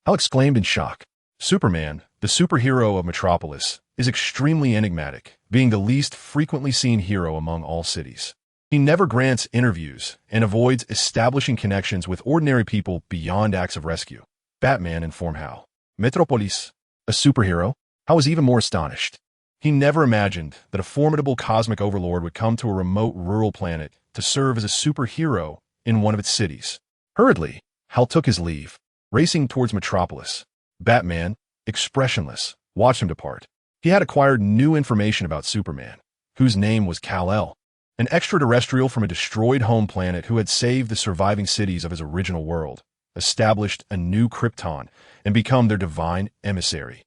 Hal exclaimed in shock. Superman, the superhero of Metropolis, is extremely enigmatic, being the least frequently seen hero among all cities. He never grants interviews and avoids establishing connections with ordinary people beyond acts of rescue, Batman informed Hal. Metropolis, a superhero? Hal was even more astonished. He never imagined that a formidable cosmic overlord would come to a remote rural planet to serve as a superhero in one of its cities. Hurriedly, Hal took his leave, racing towards Metropolis. Batman, expressionless, watched him depart. He had acquired new information about Superman, whose name was Kal-El, an extraterrestrial from a destroyed home planet who had saved the surviving cities of his original world, established a new Krypton, and become their divine emissary,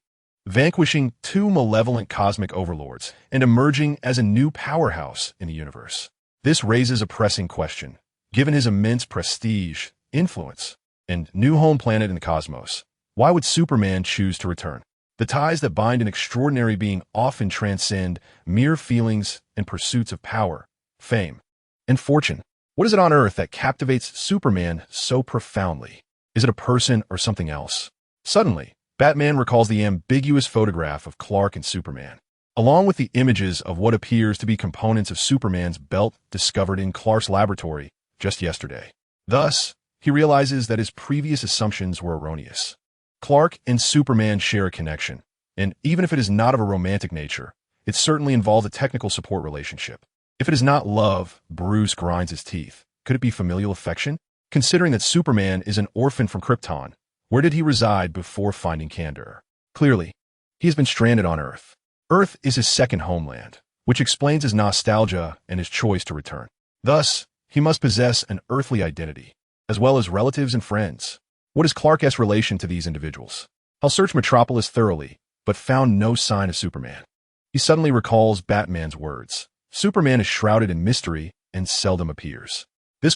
vanquishing two malevolent cosmic overlords and emerging as a new powerhouse in the universe. This raises a pressing question. Given his immense prestige, influence, and new home planet in the cosmos, why would Superman choose to return? The ties that bind an extraordinary being often transcend mere feelings and pursuits of power, fame, and fortune. What is it on Earth that captivates Superman so profoundly? Is it a person or something else? Suddenly, Batman recalls the ambiguous photograph of Clark and Superman, along with the images of what appears to be components of Superman's belt discovered in Clark's laboratory just yesterday. Thus, he realizes that his previous assumptions were erroneous. Clark and Superman share a connection, and even if it is not of a romantic nature, it certainly involves a technical support relationship. If it is not love, Bruce grinds his teeth. Could it be familial affection? Considering that Superman is an orphan from Krypton, where did he reside before finding Kandor? Clearly, he has been stranded on Earth. Earth is his second homeland, which explains his nostalgia and his choice to return. Thus, he must possess an earthly identity, as well as relatives and friends. What is Clark's relation to these individuals? I'll search Metropolis thoroughly, but found no sign of Superman. He suddenly recalls Batman's words. Superman is shrouded in mystery and seldom appears. This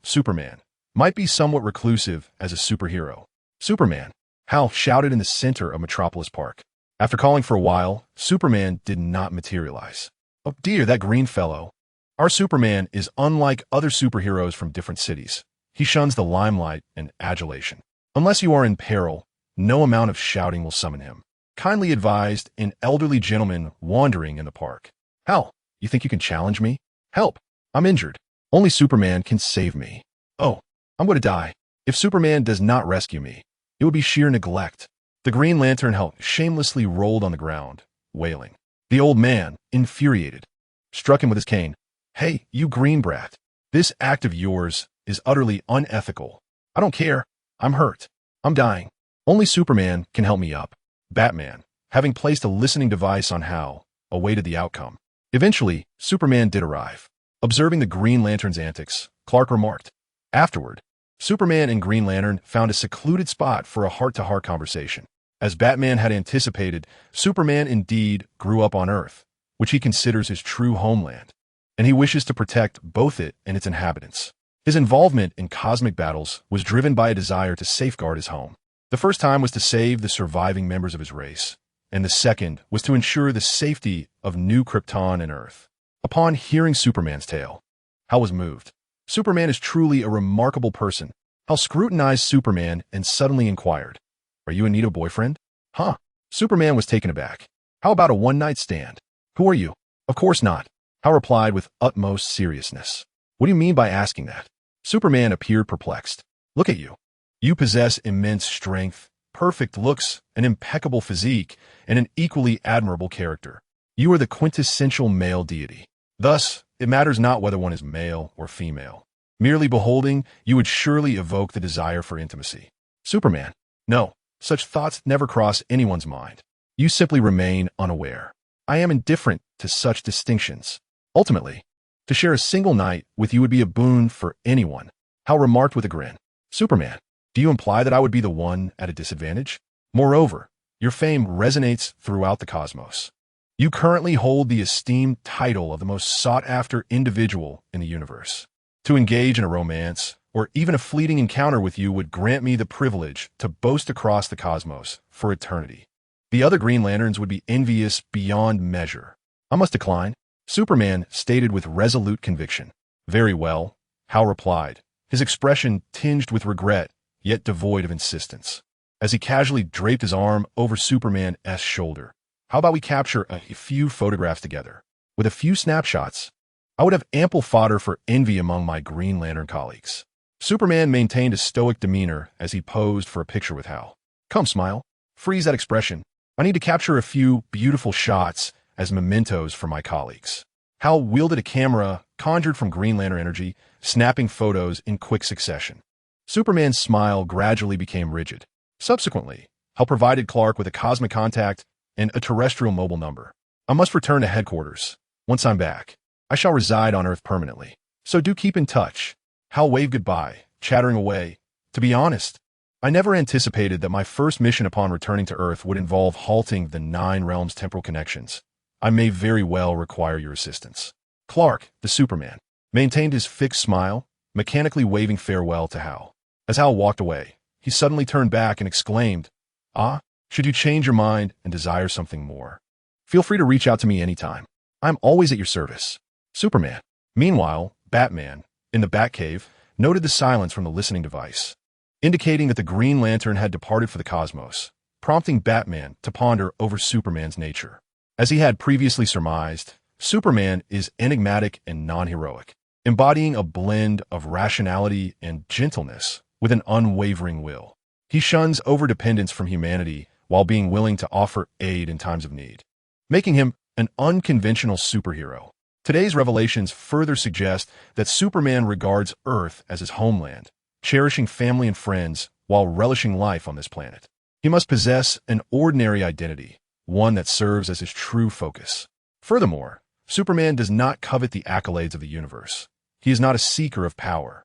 Superman, might be somewhat reclusive as a superhero. Superman, Hal shouted in the center of Metropolis Park. After calling for a while, Superman did not materialize. "Oh dear, that green fellow. Our Superman is unlike other superheroes from different cities. He shuns the limelight and adulation. Unless you are in peril, no amount of shouting will summon him," kindly advised an elderly gentleman wandering in the park. "Hal, you think you can challenge me? Help! I'm injured. Only Superman can save me. Oh, I'm going to die. If Superman does not rescue me, it would be sheer neglect." The Green Lantern shamelessly rolled on the ground, wailing. The old man, infuriated, struck him with his cane. "Hey, you green brat. This act of yours is utterly unethical. I don't care. I'm hurt. I'm dying. Only Superman can help me up." Batman, having placed a listening device on Hal, awaited the outcome. Eventually, Superman did arrive. Observing the Green Lantern's antics, Clark remarked. Afterward, Superman and Green Lantern found a secluded spot for a heart-to-heart conversation. As Batman had anticipated, Superman indeed grew up on Earth, which he considers his true homeland, and he wishes to protect both it and its inhabitants. His involvement in cosmic battles was driven by a desire to safeguard his home. The first time was to save the surviving members of his race, and the second was to ensure the safety of New Krypton and Earth. Upon hearing Superman's tale, Hal was moved. Superman is truly a remarkable person. Hal scrutinized Superman and suddenly inquired, "Are you in need of a boyfriend?" "Huh?" Superman was taken aback. "How about a one-night stand?" "Who are you?" "Of course not," Hal replied with utmost seriousness. "What do you mean by asking that?" Superman appeared perplexed. "Look at you. You possess immense strength, perfect looks, an impeccable physique, and an equally admirable character. You are the quintessential male deity. Thus, it matters not whether one is male or female. Merely beholding, you would surely evoke the desire for intimacy. Superman. No, such thoughts never cross anyone's mind. You simply remain unaware. I am indifferent to such distinctions. Ultimately, to share a single night with you would be a boon for anyone. Hal remarked with a grin. Superman, do you imply that I would be the one at a disadvantage? Moreover, your fame resonates throughout the cosmos. You currently hold the esteemed title of the most sought-after individual in the universe. To engage in a romance, or even a fleeting encounter with you would grant me the privilege to boast across the cosmos for eternity. The other Green Lanterns would be envious beyond measure. I must decline, Superman stated with resolute conviction. Very well, Hal replied, his expression tinged with regret, yet devoid of insistence. As he casually draped his arm over Superman's shoulder. How about we capture a few photographs together? With a few snapshots, I would have ample fodder for envy among my Green Lantern colleagues. Superman maintained a stoic demeanor as he posed for a picture with Hal. Come, smile. Freeze that expression. I need to capture a few beautiful shots as mementos for my colleagues. Hal wielded a camera conjured from Green Lantern energy, snapping photos in quick succession. Superman's smile gradually became rigid. Subsequently, Hal provided Clark with a cosmic contact and a terrestrial mobile number. I must return to headquarters. Once I'm back, I shall reside on Earth permanently. So do keep in touch. Hal waved goodbye, chattering away. To be honest, I never anticipated that my first mission upon returning to Earth would involve halting the 9 realms' temporal connections. I may very well require your assistance. Clark, the Superman, maintained his fixed smile, mechanically waving farewell to Hal. As Hal walked away, he suddenly turned back and exclaimed, "Ah, should you change your mind and desire something more, feel free to reach out to me anytime. I'm always at your service." Superman. Meanwhile, Batman, in the Batcave, noted the silence from the listening device, indicating that the Green Lantern had departed for the cosmos, prompting Batman to ponder over Superman's nature. As he had previously surmised, Superman is enigmatic and non-heroic, embodying a blend of rationality and gentleness with an unwavering will. He shuns overdependence from humanity while being willing to offer aid in times of need, making him an unconventional superhero. Today's revelations further suggest that Superman regards Earth as his homeland, cherishing family and friends while relishing life on this planet. He must possess an ordinary identity, one that serves as his true focus. Furthermore, Superman does not covet the accolades of the universe. He is not a seeker of power,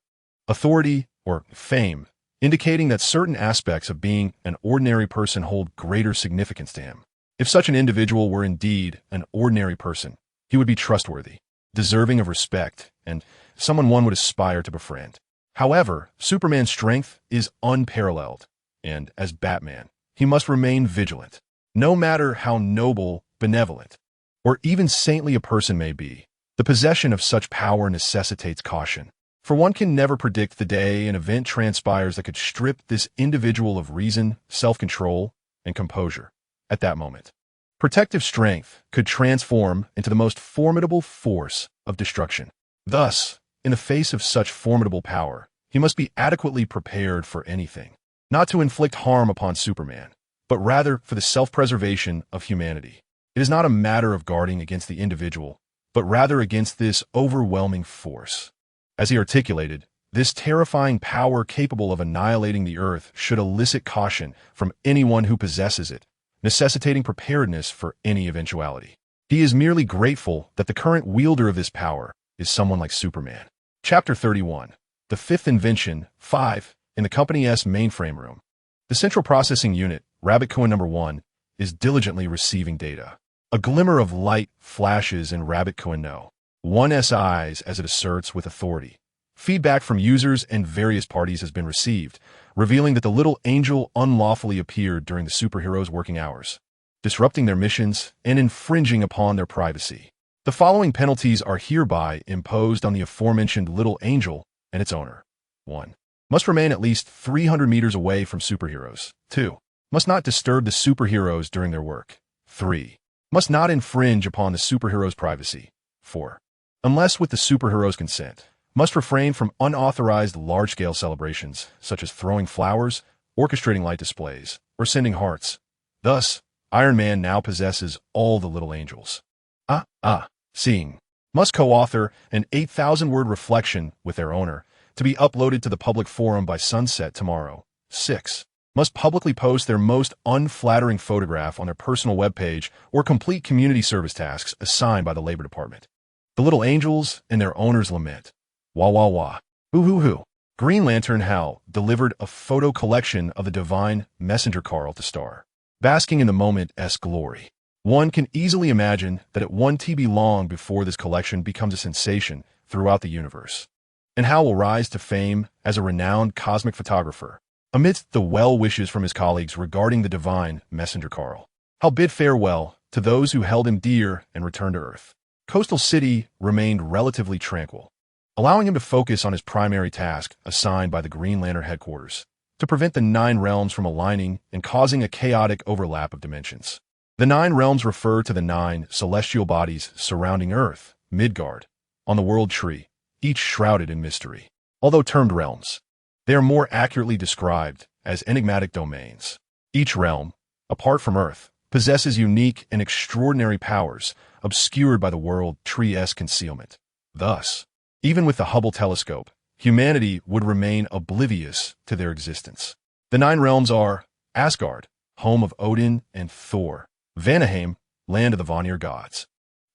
authority, or fame, indicating that certain aspects of being an ordinary person hold greater significance to him. If such an individual were indeed an ordinary person, he would be trustworthy, deserving of respect, and someone one would aspire to befriend. However, Superman's strength is unparalleled, and as Batman, he must remain vigilant. No matter how noble, benevolent, or even saintly a person may be, the possession of such power necessitates caution. For one can never predict the day an event transpires that could strip this individual of reason, self-control, and composure at that moment. Protective strength could transform into the most formidable force of destruction. Thus, in the face of such formidable power, he must be adequately prepared for anything, not to inflict harm upon Superman, but rather for the self-preservation of humanity. It is not a matter of guarding against the individual, but rather against this overwhelming force. As he articulated, this terrifying power capable of annihilating the Earth should elicit caution from anyone who possesses it, necessitating preparedness for any eventuality. He is merely grateful that the current wielder of this power is someone like Superman. Chapter 31. The fifth invention, 5, in the company's mainframe room. The central processing unit, Rabbit Cohen number 1, is diligently receiving data. A glimmer of light flashes in Rabbit Cohen No. 1's eyes as it asserts with authority. Feedback from users and various parties has been received, revealing that the little angel unlawfully appeared during the superheroes' working hours, disrupting their missions and infringing upon their privacy. The following penalties are hereby imposed on the aforementioned little angel and its owner. 1. Must remain at least 300 meters away from superheroes. 2. Must not disturb the superheroes during their work. 3. Must not infringe upon the superheroes' privacy. 4. Unless with the superheroes' consent, must refrain from unauthorized large-scale celebrations, such as throwing flowers, orchestrating light displays, or sending hearts. Thus, Iron Man now possesses all the little angels. Seeing. Must co-author an 8,000-word reflection with their owner, to be uploaded to the public forum by sunset tomorrow. 6. Must publicly post their most unflattering photograph on their personal webpage or complete community service tasks assigned by the Labor Department. The little angels and their owners lament. Wah wah wah. Hoo hoo hoo. Green Lantern Hal delivered a photo collection of the divine messenger Carl to star, basking in the moment's glory. One can easily imagine that it won't be long before this collection becomes a sensation throughout the universe, and Hal will rise to fame as a renowned cosmic photographer. Amidst the well wishes from his colleagues regarding the divine messenger Carl, Hal bid farewell to those who held him dear and returned to Earth. Coastal City remained relatively tranquil, allowing him to focus on his primary task assigned by the Green Lantern headquarters to prevent the 9 realms from aligning and causing a chaotic overlap of dimensions. The 9 realms refer to the 9 celestial bodies surrounding Earth, Midgard, on the world tree, each shrouded in mystery. Although termed realms, they are more accurately described as enigmatic domains. Each realm, apart from Earth, possesses unique and extraordinary powers obscured by the world tree's concealment. Thus, even with the Hubble telescope, humanity would remain oblivious to their existence. The 9 realms are Asgard, home of Odin and Thor; Vanaheim, land of the Vanir gods;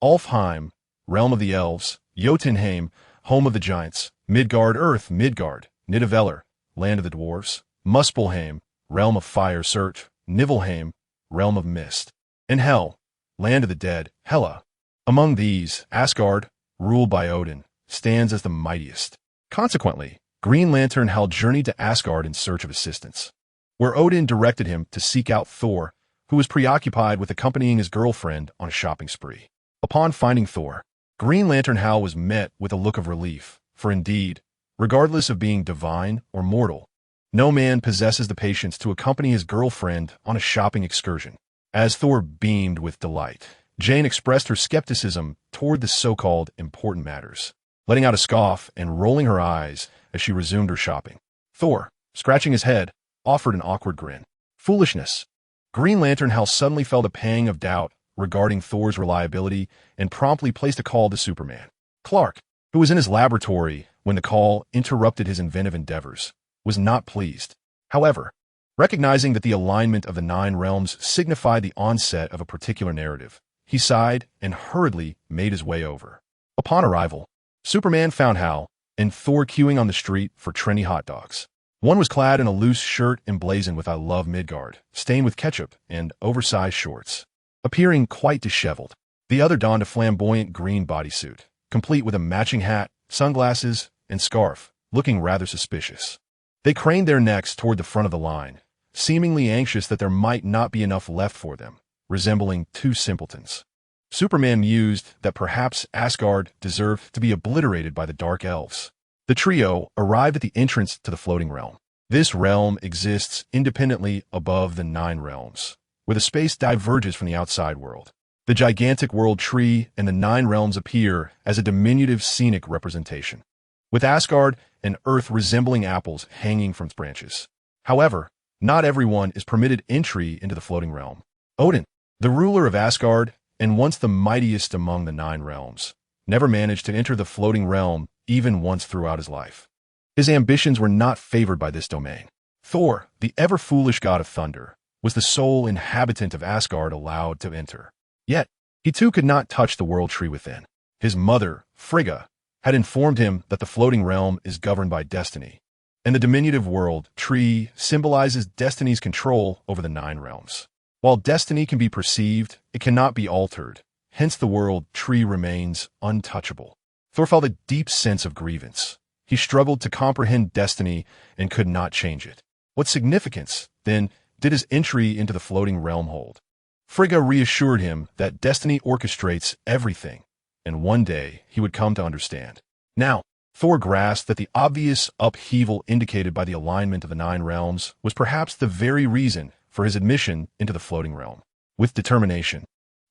Alfheim, realm of the elves; Jotunheim, home of the giants; Midgard, Earth; Midgard, Nidavellir, land of the dwarves; Muspelheim, realm of fire; Surt, Niflheim, realm of mist; and Hel, land of the dead, Hela. Among these, Asgard, ruled by Odin, stands as the mightiest. Consequently, Green Lantern Hal journeyed to Asgard in search of assistance, where Odin directed him to seek out Thor, who was preoccupied with accompanying his girlfriend on a shopping spree. Upon finding Thor, Green Lantern Hal was met with a look of relief, for indeed, regardless of being divine or mortal, no man possesses the patience to accompany his girlfriend on a shopping excursion. As Thor beamed with delight, Jane expressed her skepticism toward the so-called important matters, letting out a scoff and rolling her eyes as she resumed her shopping. Thor, scratching his head, offered an awkward grin. Foolishness. Green Lantern Hal suddenly felt a pang of doubt regarding Thor's reliability and promptly placed a call to Superman. Clark, who was in his laboratory when the call interrupted his inventive endeavors, was not pleased. However, recognizing that the alignment of the 9 realms signified the onset of a particular narrative, he sighed and hurriedly made his way over. Upon arrival, Superman found Hal and Thor queuing on the street for trendy hot dogs. One was clad in a loose shirt emblazoned with "I love Midgard," stained with ketchup, and oversized shorts, appearing quite disheveled. The other donned a flamboyant green bodysuit, complete with a matching hat, sunglasses, and scarf, looking rather suspicious. They craned their necks toward the front of the line, seemingly anxious that there might not be enough left for them, resembling 2 simpletons. Superman mused that perhaps Asgard deserved to be obliterated by the Dark Elves. The trio arrived at the entrance to the floating realm. This realm exists independently above the 9 realms, where the space diverges from the outside world. The gigantic world tree and the 9 realms appear as a diminutive scenic representation, with Asgard and Earth resembling apples hanging from its branches. However, not everyone is permitted entry into the floating realm. Odin, the ruler of Asgard and once the mightiest among the 9 realms, never managed to enter the floating realm even once throughout his life. His ambitions were not favored by this domain. Thor, the ever-foolish god of thunder, was the sole inhabitant of Asgard allowed to enter. Yet, he too could not touch the world tree within. His mother, Frigga, had informed him that the floating realm is governed by destiny, and the diminutive world tree symbolizes destiny's control over the 9 realms. While destiny can be perceived, it cannot be altered. Hence the world tree remains untouchable. Thor felt a deep sense of grievance. He struggled to comprehend destiny and could not change it. What significance, then, did his entry into the floating realm hold? Frigga reassured him that destiny orchestrates everything, and one day he would come to understand. Now, Thor grasped that the obvious upheaval indicated by the alignment of the 9 realms was perhaps the very reason for his admission into the floating realm. With determination,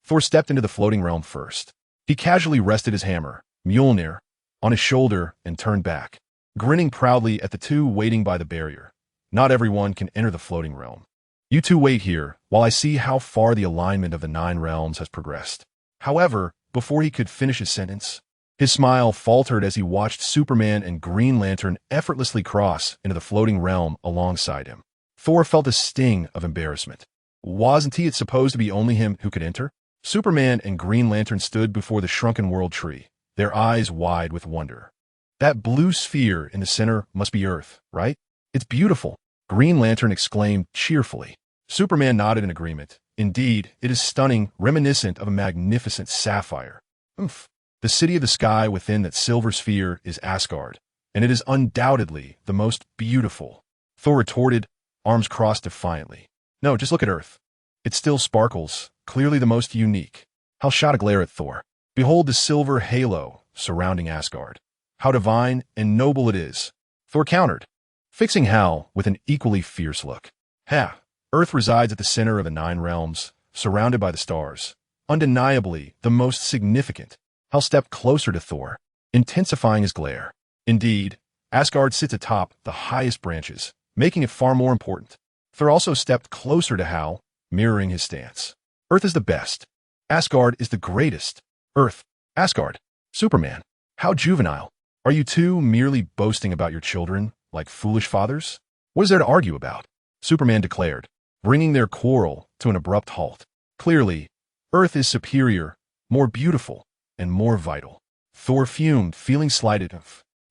Thor stepped into the floating realm first. He casually rested his hammer, Millionaire, on his shoulder and turned back, grinning proudly at the 2 waiting by the barrier. Not everyone can enter the floating realm. You 2 wait here while I see how far the alignment of the 9 realms has progressed. However, before he could finish his sentence, His smile faltered as he watched Superman and Green Lantern effortlessly cross into the floating realm alongside him. Thor felt a sting of embarrassment. Wasn't it supposed to be only him who could enter? Superman and Green Lantern stood before the shrunken world tree, their eyes wide with wonder. That blue sphere in the center must be Earth, right? It's beautiful, Green Lantern exclaimed cheerfully. Superman nodded in agreement. Indeed, it is stunning, reminiscent of a magnificent sapphire. Oomph. The city of the sky within that silver sphere is Asgard, and it is undoubtedly the most beautiful. Thor retorted, arms crossed defiantly. No, just look at Earth. It still sparkles, clearly the most unique. Hal shot a glare at Thor. Behold the silver halo surrounding Asgard. How divine and noble it is. Thor countered, fixing Hal with an equally fierce look. Ha! Earth resides at the center of the 9 realms, surrounded by the stars. Undeniably the most significant. Hal stepped closer to Thor, intensifying his glare. Indeed, Asgard sits atop the highest branches, making it far more important. Thor also stepped closer to Hal, mirroring his stance. Earth is the best. Asgard is the greatest. Earth, Asgard, Superman. How juvenile. Are you two merely boasting about your children, like foolish fathers? What is there to argue about? Superman declared, bringing their quarrel to an abrupt halt. Clearly, Earth is superior, more beautiful, and more vital. Thor fumed, feeling slighted.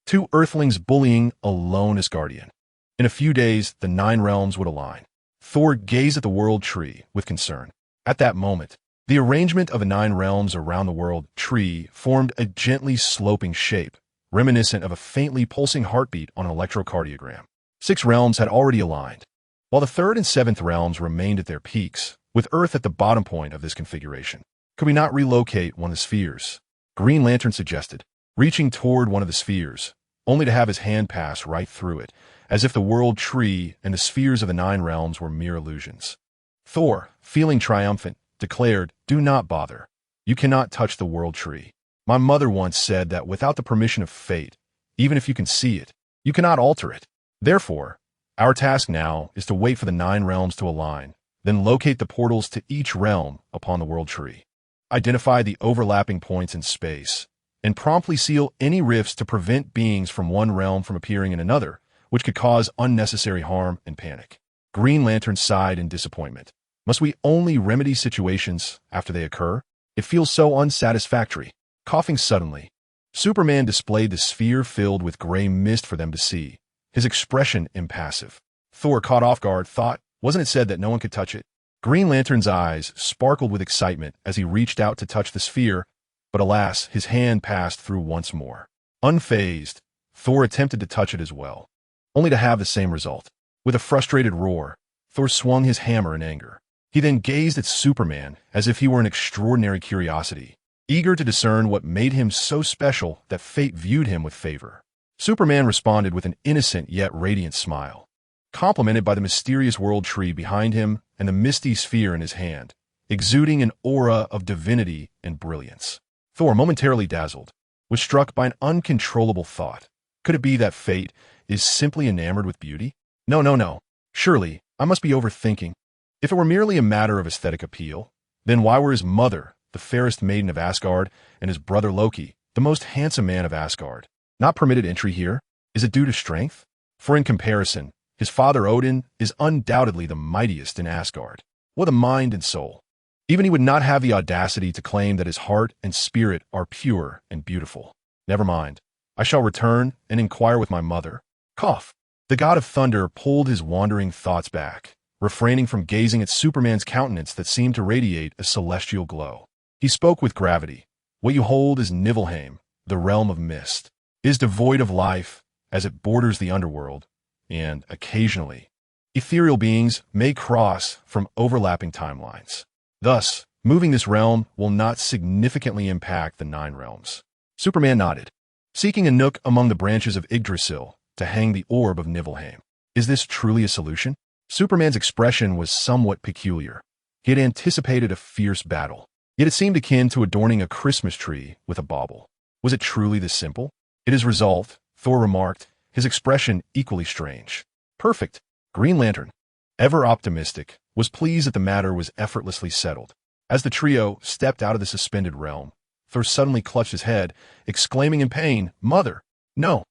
Two Earthlings bullying a lone Asgardian. In a few days, the 9 realms would align. Thor gazed at the world tree with concern. At that moment, the arrangement of the 9 realms around the world tree formed a gently sloping shape, reminiscent of a faintly pulsing heartbeat on an electrocardiogram. 6 realms had already aligned, while the 3rd and 7th realms remained at their peaks, with Earth at the bottom point of this configuration. Could we not relocate one of the spheres? Green Lantern suggested, reaching toward one of the spheres, only to have his hand pass right through it, as if the world tree and the spheres of the 9 realms were mere illusions. Thor, feeling triumphant, declared, do not bother. You cannot touch the world tree. My mother once said that without the permission of fate, even if you can see it, you cannot alter it. Therefore, our task now is to wait for the 9 realms to align, then locate the portals to each realm upon the world tree. Identify the overlapping points in space, and promptly seal any rifts to prevent beings from one realm from appearing in another, which could cause unnecessary harm and panic. Green Lantern sighed in disappointment. Must we only remedy situations after they occur? It feels so unsatisfactory. Coughing suddenly, Superman displayed the sphere filled with gray mist for them to see, his expression impassive. Thor, caught off guard, thought, wasn't it said that no one could touch it? Green Lantern's eyes sparkled with excitement as he reached out to touch the sphere, but alas, his hand passed through once more. Unfazed, Thor attempted to touch it as well, only to have the same result. With a frustrated roar, Thor swung his hammer in anger. He then gazed at Superman as if he were an extraordinary curiosity, eager to discern what made him so special that fate viewed him with favor. Superman responded with an innocent yet radiant smile, complemented by the mysterious world tree behind him and the misty sphere in his hand, exuding an aura of divinity and brilliance. Thor, momentarily dazzled, was struck by an uncontrollable thought. Could it be that fate is simply enamored with beauty? No. Surely, I must be overthinking. If it were merely a matter of aesthetic appeal, then why were his mother, the fairest maiden of Asgard, and his brother Loki, the most handsome man of Asgard, not permitted entry here? Is it due to strength? For in comparison, his father Odin is undoubtedly the mightiest in Asgard. What a mind and soul! Even he would not have the audacity to claim that his heart and spirit are pure and beautiful. Never mind. I shall return and inquire with my mother. Cough. The god of thunder pulled his wandering thoughts back, refraining from gazing at Superman's countenance that seemed to radiate a celestial glow. He spoke with gravity. What you hold is Niflheim, the realm of mist. It is devoid of life, as it borders the underworld, and, occasionally, ethereal beings may cross from overlapping timelines. Thus, moving this realm will not significantly impact the 9 realms. Superman nodded, seeking a nook among the branches of Yggdrasil to hang the orb of Niflheim. Is this truly a solution? Superman's expression was somewhat peculiar. He had anticipated a fierce battle, yet it seemed akin to adorning a Christmas tree with a bauble. Was it truly this simple? It is resolved, Thor remarked, his expression equally strange. Perfect. Green Lantern, ever optimistic, was pleased that the matter was effortlessly settled. As the trio stepped out of the suspended realm, Thor suddenly clutched his head, exclaiming in pain, "Mother, no!"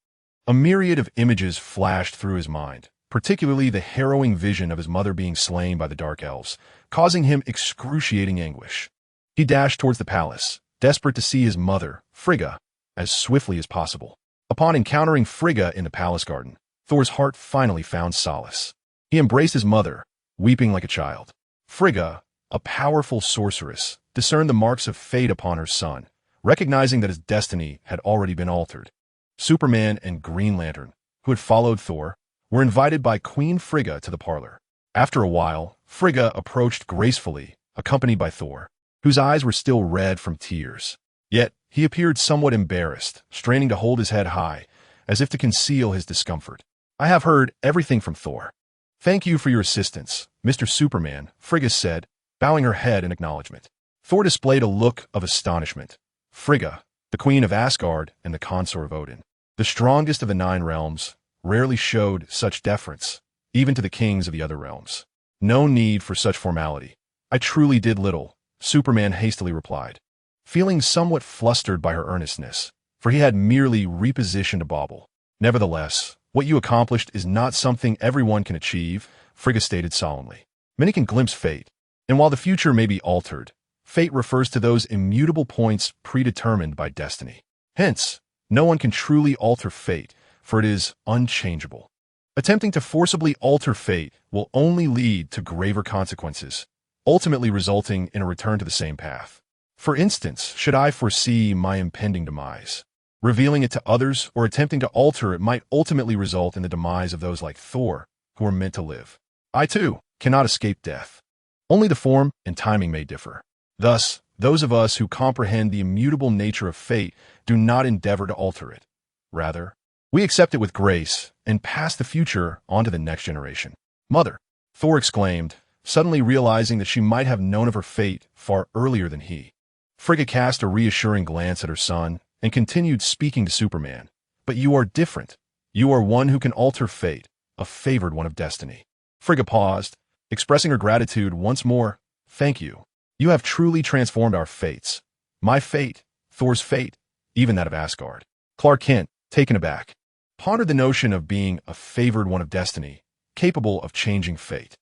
A myriad of images flashed through his mind, particularly the harrowing vision of his mother being slain by the Dark Elves, causing him excruciating anguish. He dashed towards the palace, desperate to see his mother, Frigga, as swiftly as possible. Upon encountering Frigga in the palace garden, Thor's heart finally found solace. He embraced his mother, weeping like a child. Frigga, a powerful sorceress, discerned the marks of fate upon her son, recognizing that his destiny had already been altered. Superman and Green Lantern, who had followed Thor, were invited by Queen Frigga to the parlor. After a while, Frigga approached gracefully, accompanied by Thor, whose eyes were still red from tears. Yet, he appeared somewhat embarrassed, straining to hold his head high, as if to conceal his discomfort. "I have heard everything from Thor. Thank you for your assistance, Mr. Superman," Frigga said, bowing her head in acknowledgement. Thor displayed a look of astonishment. Frigga, the queen of Asgard and the consort of Odin, the strongest of the 9 realms, rarely showed such deference, even to the kings of the other realms. "No need for such formality. I truly did little," Superman hastily replied, feeling somewhat flustered by her earnestness, for he had merely repositioned a bauble. "Nevertheless, what you accomplished is not something everyone can achieve," Frigga stated solemnly. "Many can glimpse fate, and while the future may be altered, fate refers to those immutable points predetermined by destiny. Hence, no one can truly alter fate, for it is unchangeable. Attempting to forcibly alter fate will only lead to graver consequences, ultimately resulting in a return to the same path. For instance, should I foresee my impending demise, revealing it to others or attempting to alter it might ultimately result in the demise of those like Thor, who are meant to live. I, too, cannot escape death. Only the form and timing may differ. Thus, those of us who comprehend the immutable nature of fate do not endeavor to alter it. Rather, we accept it with grace and pass the future on to the next generation." "Mother," Thor exclaimed, suddenly realizing that she might have known of her fate far earlier than he. Frigga cast a reassuring glance at her son and continued speaking to Superman. "But you are different. You are one who can alter fate, a favored one of destiny." Frigga paused, expressing her gratitude once more. "Thank you. You have truly transformed our fates. My fate, Thor's fate, even that of Asgard." Clark Kent, taken aback, pondered the notion of being a favored one of destiny, capable of changing fate.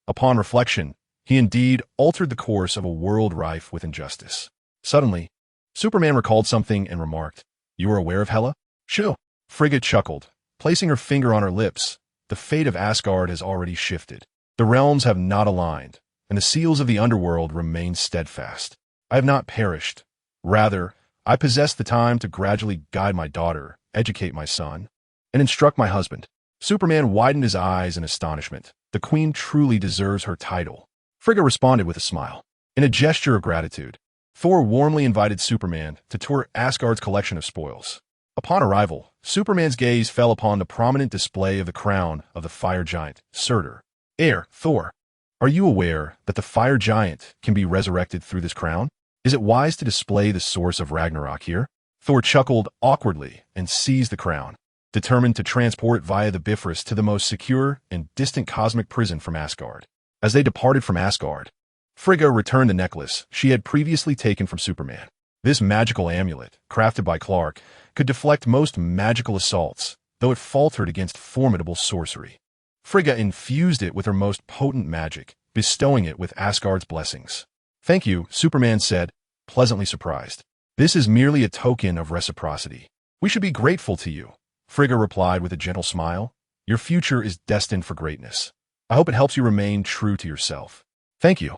Upon reflection, he indeed altered the course of a world rife with injustice. Suddenly, Superman recalled something and remarked, "You are aware of Hela?" "Sure." Frigga chuckled, placing her finger on her lips. "The fate of Asgard has already shifted. The realms have not aligned, and the seals of the underworld remain steadfast. I have not perished. Rather, I possess the time to gradually guide my daughter, educate my son, and instruct my husband." Superman widened his eyes in astonishment. The queen truly deserves her title. Frigga responded with a smile. In a gesture of gratitude, Thor warmly invited Superman to tour Asgard's collection of spoils. Upon arrival, Superman's gaze fell upon the prominent display of the crown of the fire giant, Surtur. Thor, are you aware that the fire giant can be resurrected through this crown? Is it wise to display the source of Ragnarok here?" Thor chuckled awkwardly and seized the crown, determined to transport it via the Bifrost to the most secure and distant cosmic prison from Asgard. As they departed from Asgard, Frigga returned the necklace she had previously taken from Superman. This magical amulet, crafted by Clark, could deflect most magical assaults, though it faltered against formidable sorcery. Frigga infused it with her most potent magic, bestowing it with Asgard's blessings. "Thank you," Superman said, pleasantly surprised. "This is merely a token of reciprocity. We should be grateful to you," Frigga replied with a gentle smile. "Your future is destined for greatness. I hope it helps you remain true to yourself." "Thank you,"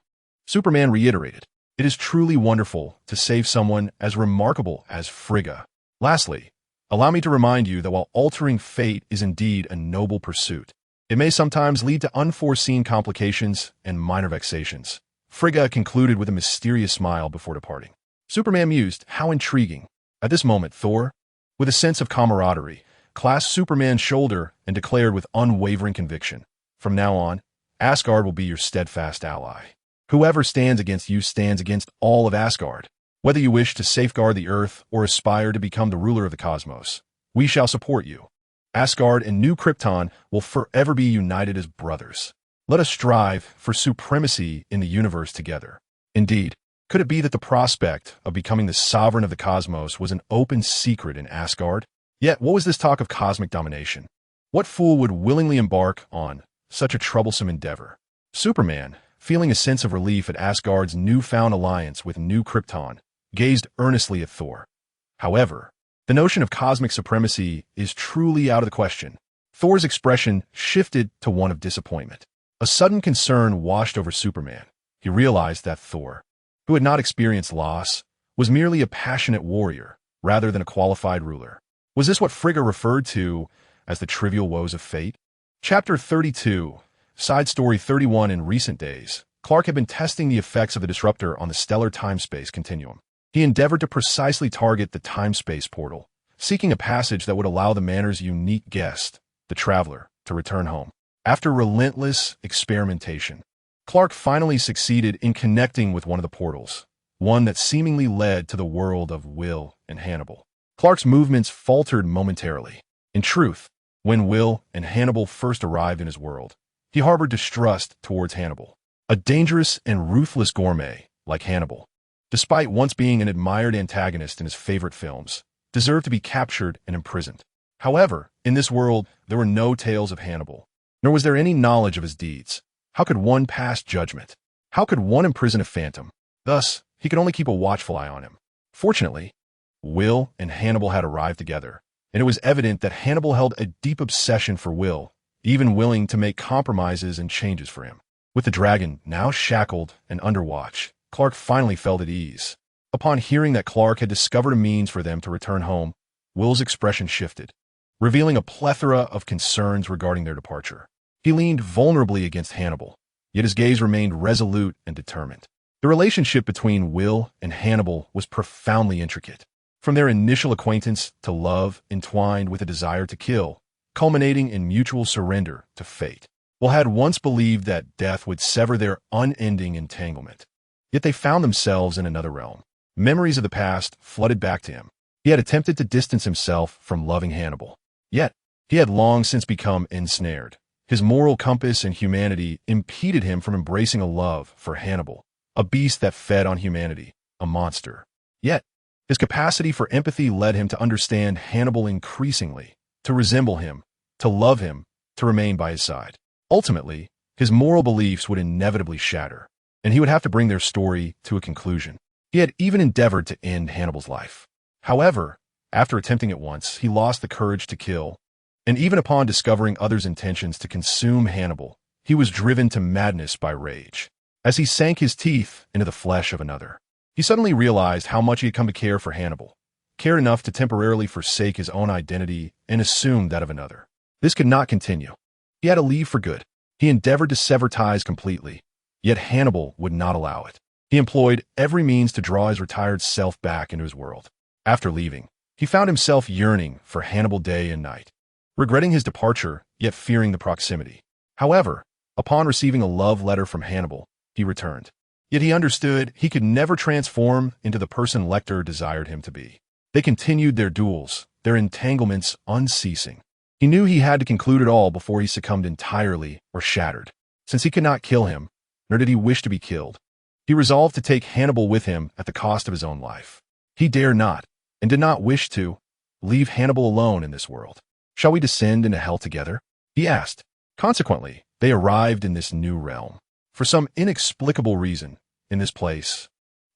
Superman reiterated. "It is truly wonderful to save someone as remarkable as Frigga. Lastly, allow me to remind you that while altering fate is indeed a noble pursuit, it may sometimes lead to unforeseen complications and minor vexations." Frigga concluded with a mysterious smile before departing. Superman mused, how intriguing. At this moment, Thor, with a sense of camaraderie, clasped Superman's shoulder and declared with unwavering conviction, "From now on, Asgard will be your steadfast ally. Whoever stands against you stands against all of Asgard. Whether you wish to safeguard the earth or aspire to become the ruler of the cosmos, we shall support you. Asgard and New Krypton will forever be united as brothers. Let us strive for supremacy in the universe together." Indeed, Could it be that the prospect of becoming the sovereign of the cosmos was an open secret in Asgard? Yet, what was this talk of cosmic domination? What fool would willingly embark on such a troublesome endeavor? Superman, feeling a sense of relief at Asgard's newfound alliance with New Krypton, gazed earnestly at Thor. However, the notion of cosmic supremacy is truly out of the question. Thor's expression shifted to one of disappointment. A sudden concern washed over Superman. He realized that Thor, who had not experienced loss, was merely a passionate warrior rather than a qualified ruler. Was this what Frigga referred to as the trivial woes of fate? Chapter 32, Side Story 31. In recent days, Clark had been testing the effects of the disruptor on the stellar time-space continuum. He endeavored to precisely target the time-space portal, seeking a passage that would allow the Manor's unique guest, the Traveler, to return home. After relentless experimentation, Clark finally succeeded in connecting with one of the portals, one that seemingly led to the world of Will and Hannibal. Clark's movements faltered momentarily. In truth, when Will and Hannibal first arrived in his world, he harbored distrust towards Hannibal, a dangerous and ruthless gourmet like Hannibal, despite once being an admired antagonist in his favorite films, deserved to be captured and imprisoned. However, in this world, there were no tales of Hannibal, nor was there any knowledge of his deeds. How could one pass judgment? How could one imprison a phantom? Thus, he could only keep a watchful eye on him. Fortunately, Will and Hannibal had arrived together, and it was evident that Hannibal held a deep obsession for Will, even willing to make compromises and changes for him. With the dragon now shackled and under watch, Clark finally felt at ease. Upon hearing that Clark had discovered a means for them to return home, Will's expression shifted, revealing a plethora of concerns regarding their departure. He leaned vulnerably against Hannibal, yet his gaze remained resolute and determined. The relationship between Will and Hannibal was profoundly intricate. From their initial acquaintance to love entwined with a desire to kill, culminating in mutual surrender to fate. Will had once believed that death would sever their unending entanglement. Yet they found themselves in another realm. Memories of the past flooded back to him. He had attempted to distance himself from loving Hannibal. Yet, he had long since become ensnared. His moral compass and humanity impeded him from embracing a love for Hannibal, a beast that fed on humanity, a monster. Yet, his capacity for empathy led him to understand Hannibal increasingly, to resemble him, to love him, to remain by his side. Ultimately, his moral beliefs would inevitably shatter, and he would have to bring their story to a conclusion. He had even endeavored to end Hannibal's life. However, after attempting it once, he lost the courage to kill, and even upon discovering others' intentions to consume Hannibal, he was driven to madness by rage. As he sank his teeth into the flesh of another, he suddenly realized how much he had come to care for Hannibal, cared enough to temporarily forsake his own identity and assume that of another. This could not continue. He had to leave for good. He endeavored to sever ties completely, yet Hannibal would not allow it. He employed every means to draw his retired self back into his world. After leaving, he found himself yearning for Hannibal day and night, regretting his departure, yet fearing the proximity. However, upon receiving a love letter from Hannibal, he returned. Yet he understood he could never transform into the person Lecter desired him to be. They continued their duels, their entanglements unceasing. He knew he had to conclude it all before he succumbed entirely or shattered. Since he could not kill him, nor did he wish to be killed, he resolved to take Hannibal with him at the cost of his own life. He dared not, and did not wish to, leave Hannibal alone in this world. "Shall we descend into hell together?" he asked. Consequently, they arrived in this new realm. For some inexplicable reason, in this place,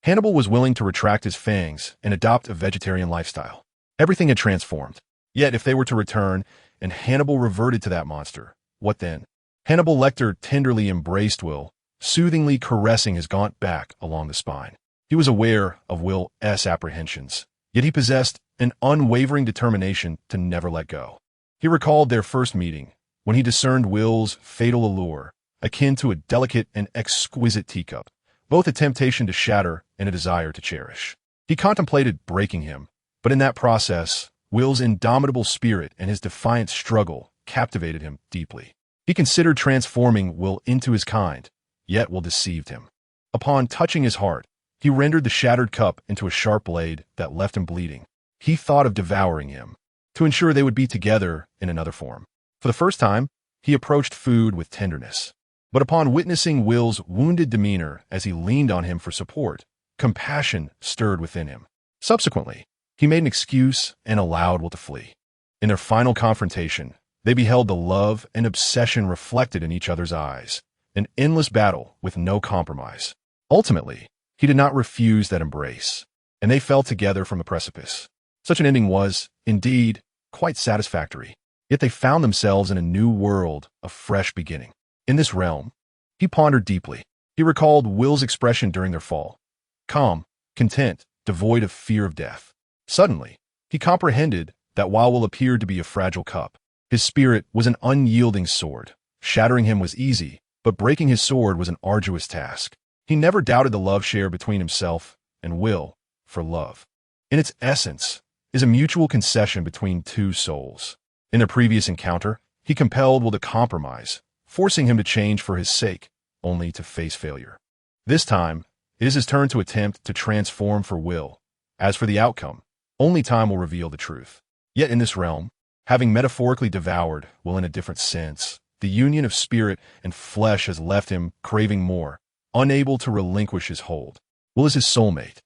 Hannibal was willing to retract his fangs and adopt a vegetarian lifestyle. Everything had transformed. Yet if they were to return, and Hannibal reverted to that monster, what then? Hannibal Lecter tenderly embraced Will, soothingly caressing his gaunt back along the spine. He was aware of Will's apprehensions, yet he possessed an unwavering determination to never let go. He recalled their first meeting, when he discerned Will's fatal allure, akin to a delicate and exquisite teacup, both a temptation to shatter and a desire to cherish. He contemplated breaking him, but in that process, Will's indomitable spirit and his defiant struggle captivated him deeply. He considered transforming Will into his kind, yet Will deceived him. Upon touching his heart, he rendered the shattered cup into a sharp blade that left him bleeding. He thought of devouring him, to ensure they would be together in another form. For the first time, he approached food with tenderness. But upon witnessing Will's wounded demeanor as he leaned on him for support, compassion stirred within him. Subsequently, he made an excuse and allowed Will to flee. In their final confrontation, they beheld the love and obsession reflected in each other's eyes, an endless battle with no compromise. Ultimately, he did not refuse that embrace, and they fell together from a precipice. Such an ending was, indeed, quite satisfactory. Yet they found themselves in a new world, a fresh beginning. In this realm, he pondered deeply. He recalled Will's expression during their fall. Calm, content, devoid of fear of death. Suddenly, he comprehended that while Will appeared to be a fragile cup, his spirit was an unyielding sword. Shattering him was easy, but breaking his sword was an arduous task. He never doubted the love share between himself and Will, for love, in its essence, is a mutual concession between two souls. In their previous encounter, he compelled Will to compromise, forcing him to change for his sake, only to face failure. This time, it is his turn to attempt to transform for Will. As for the outcome, only time will reveal the truth. Yet in this realm, having metaphorically devoured Will in a different sense, the union of spirit and flesh has left him craving more, unable to relinquish his hold. Will is his soulmate,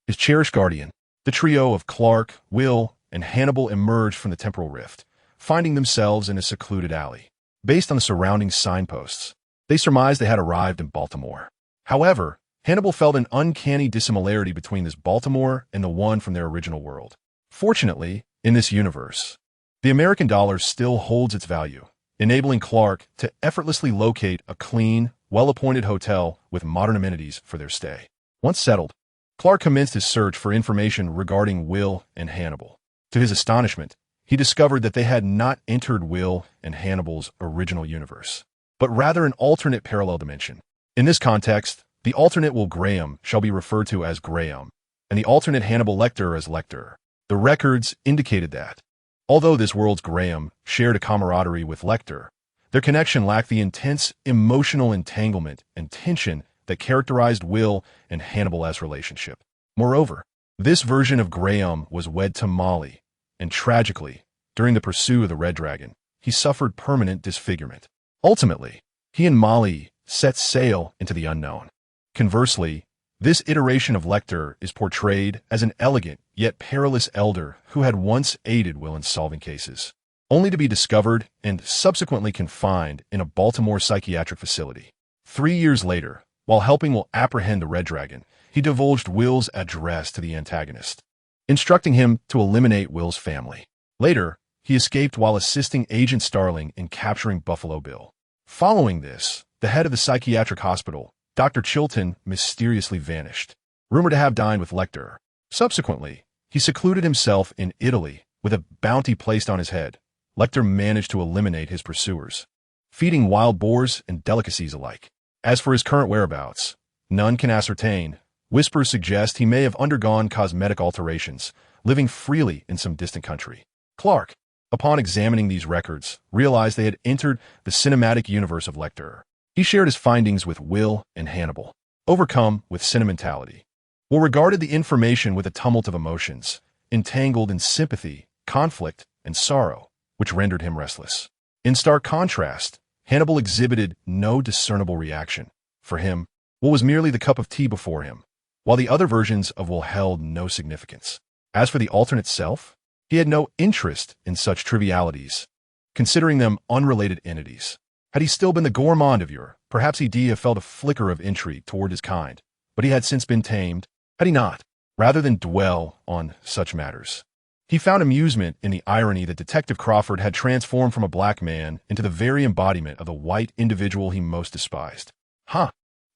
his cherished guardian. The trio of Clark, Will, and Hannibal emerged from the temporal rift, finding themselves in a secluded alley. Based on the surrounding signposts, they surmised they had arrived in Baltimore. However, Hannibal felt an uncanny dissimilarity between this Baltimore and the one from their original world. Fortunately, in this universe, the American dollar still holds its value, enabling Clark to effortlessly locate a clean, well-appointed hotel with modern amenities for their stay. Once settled, Clark commenced his search for information regarding Will and Hannibal. To his astonishment, he discovered that they had not entered Will and Hannibal's original universe, but rather an alternate parallel dimension. In this context, the alternate Will Graham shall be referred to as Graham, and the alternate Hannibal Lecter as Lecter. The records indicated that, although this world's Graham shared a camaraderie with Lecter, their connection lacked the intense emotional entanglement and tension that characterized Will and Hannibal's relationship. Moreover, this version of Graham was wed to Molly, and tragically, during the pursuit of the Red Dragon, he suffered permanent disfigurement. Ultimately, he and Molly set sail into the unknown. Conversely, this iteration of Lecter is portrayed as an elegant yet perilous elder who had once aided Will in solving cases, only to be discovered and subsequently confined in a Baltimore psychiatric facility. 3 years later, while helping Will apprehend the Red Dragon, he divulged Will's address to the antagonist, instructing him to eliminate Will's family. Later, he escaped while assisting Agent Starling in capturing Buffalo Bill. Following this, the head of the psychiatric hospital, Dr. Chilton, mysteriously vanished, rumored to have dined with Lecter. Subsequently, he secluded himself in Italy with a bounty placed on his head. Lecter managed to eliminate his pursuers, feeding wild boars and delicacies alike. As for his current whereabouts, none can ascertain. Whispers suggest he may have undergone cosmetic alterations, living freely in some distant country. Clark, upon examining these records, realized they had entered the cinematic universe of Lecter. He shared his findings with Will and Hannibal, overcome with sentimentality. Will regarded the information with a tumult of emotions, entangled in sympathy, conflict, and sorrow, which rendered him restless. In stark contrast, Hannibal exhibited no discernible reaction. For him, Will was merely the cup of tea before him, while the other versions of Will held no significance. As for the alternate self, he had no interest in such trivialities, considering them unrelated entities. Had he still been the gourmand of yore, perhaps he'd have felt a flicker of intrigue toward his kind, but he had since been tamed, had he not, rather than dwell on such matters. He found amusement in the irony that Detective Crawford had transformed from a black man into the very embodiment of the white individual he most despised.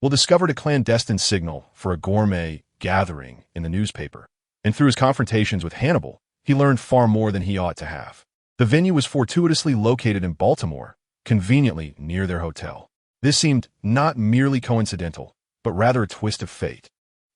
Will discovered a clandestine signal for a gourmet gathering in the newspaper, and through his confrontations with Hannibal, he learned far more than he ought to have. The venue was fortuitously located in Baltimore, conveniently near their hotel. This seemed not merely coincidental, but rather a twist of fate.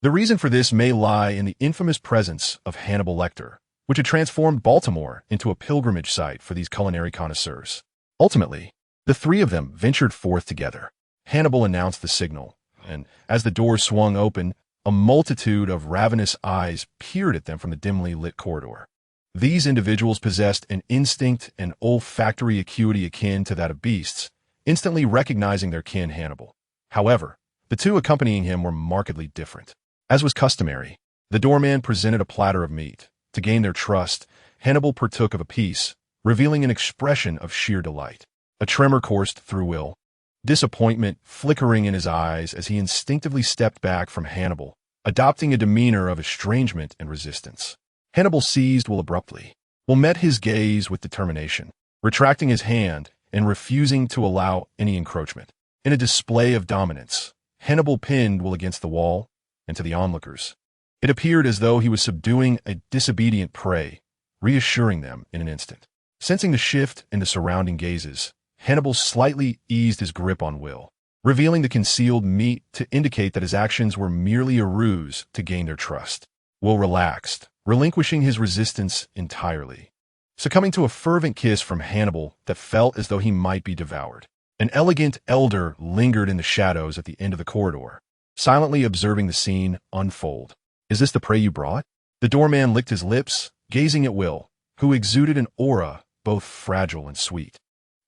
The reason for this may lie in the infamous presence of Hannibal Lecter, which had transformed Baltimore into a pilgrimage site for these culinary connoisseurs. Ultimately, the three of them ventured forth together. Hannibal announced the signal, and as the doors swung open, a multitude of ravenous eyes peered at them from the dimly lit corridor. These individuals possessed an instinct and olfactory acuity akin to that of beasts, instantly recognizing their kin Hannibal. However, the two accompanying him were markedly different. As was customary, the doorman presented a platter of meat. To gain their trust, Hannibal partook of a piece, revealing an expression of sheer delight. A tremor coursed through Will, disappointment flickering in his eyes as he instinctively stepped back from Hannibal, adopting a demeanor of estrangement and resistance. Hannibal seized Will abruptly. Will met his gaze with determination, retracting his hand and refusing to allow any encroachment. In a display of dominance, Hannibal pinned Will against the wall, and to the onlookers, it appeared as though he was subduing a disobedient prey, reassuring them in an instant. Sensing the shift in the surrounding gazes, Hannibal slightly eased his grip on Will, revealing the concealed meat to indicate that his actions were merely a ruse to gain their trust. Will relaxed, relinquishing his resistance entirely, succumbing to a fervent kiss from Hannibal that felt as though he might be devoured. An elegant elder lingered in the shadows at the end of the corridor, silently observing the scene unfold. "Is this the prey you brought?" The doorman licked his lips, gazing at Will, who exuded an aura both fragile and sweet,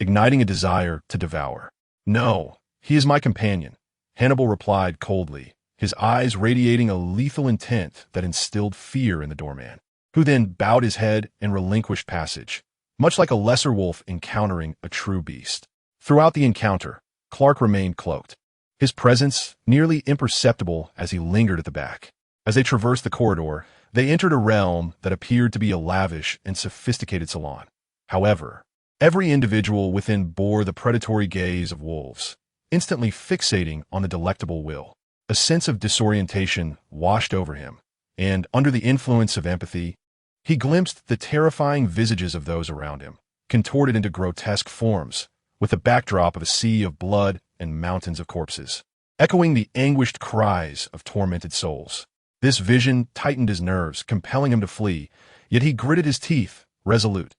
igniting a desire to devour. "No, he is my companion," Hannibal replied coldly, his eyes radiating a lethal intent that instilled fear in the doorman, who then bowed his head and relinquished passage, much like a lesser wolf encountering a true beast. Throughout the encounter, Clark remained cloaked, his presence nearly imperceptible as he lingered at the back. As they traversed the corridor, they entered a realm that appeared to be a lavish and sophisticated salon. However, every individual within bore the predatory gaze of wolves, instantly fixating on the delectable Will. A sense of disorientation washed over him, and under the influence of empathy, he glimpsed the terrifying visages of those around him, contorted into grotesque forms, with the backdrop of a sea of blood and mountains of corpses, echoing the anguished cries of tormented souls. This vision tightened his nerves, compelling him to flee, yet he gritted his teeth, resolute.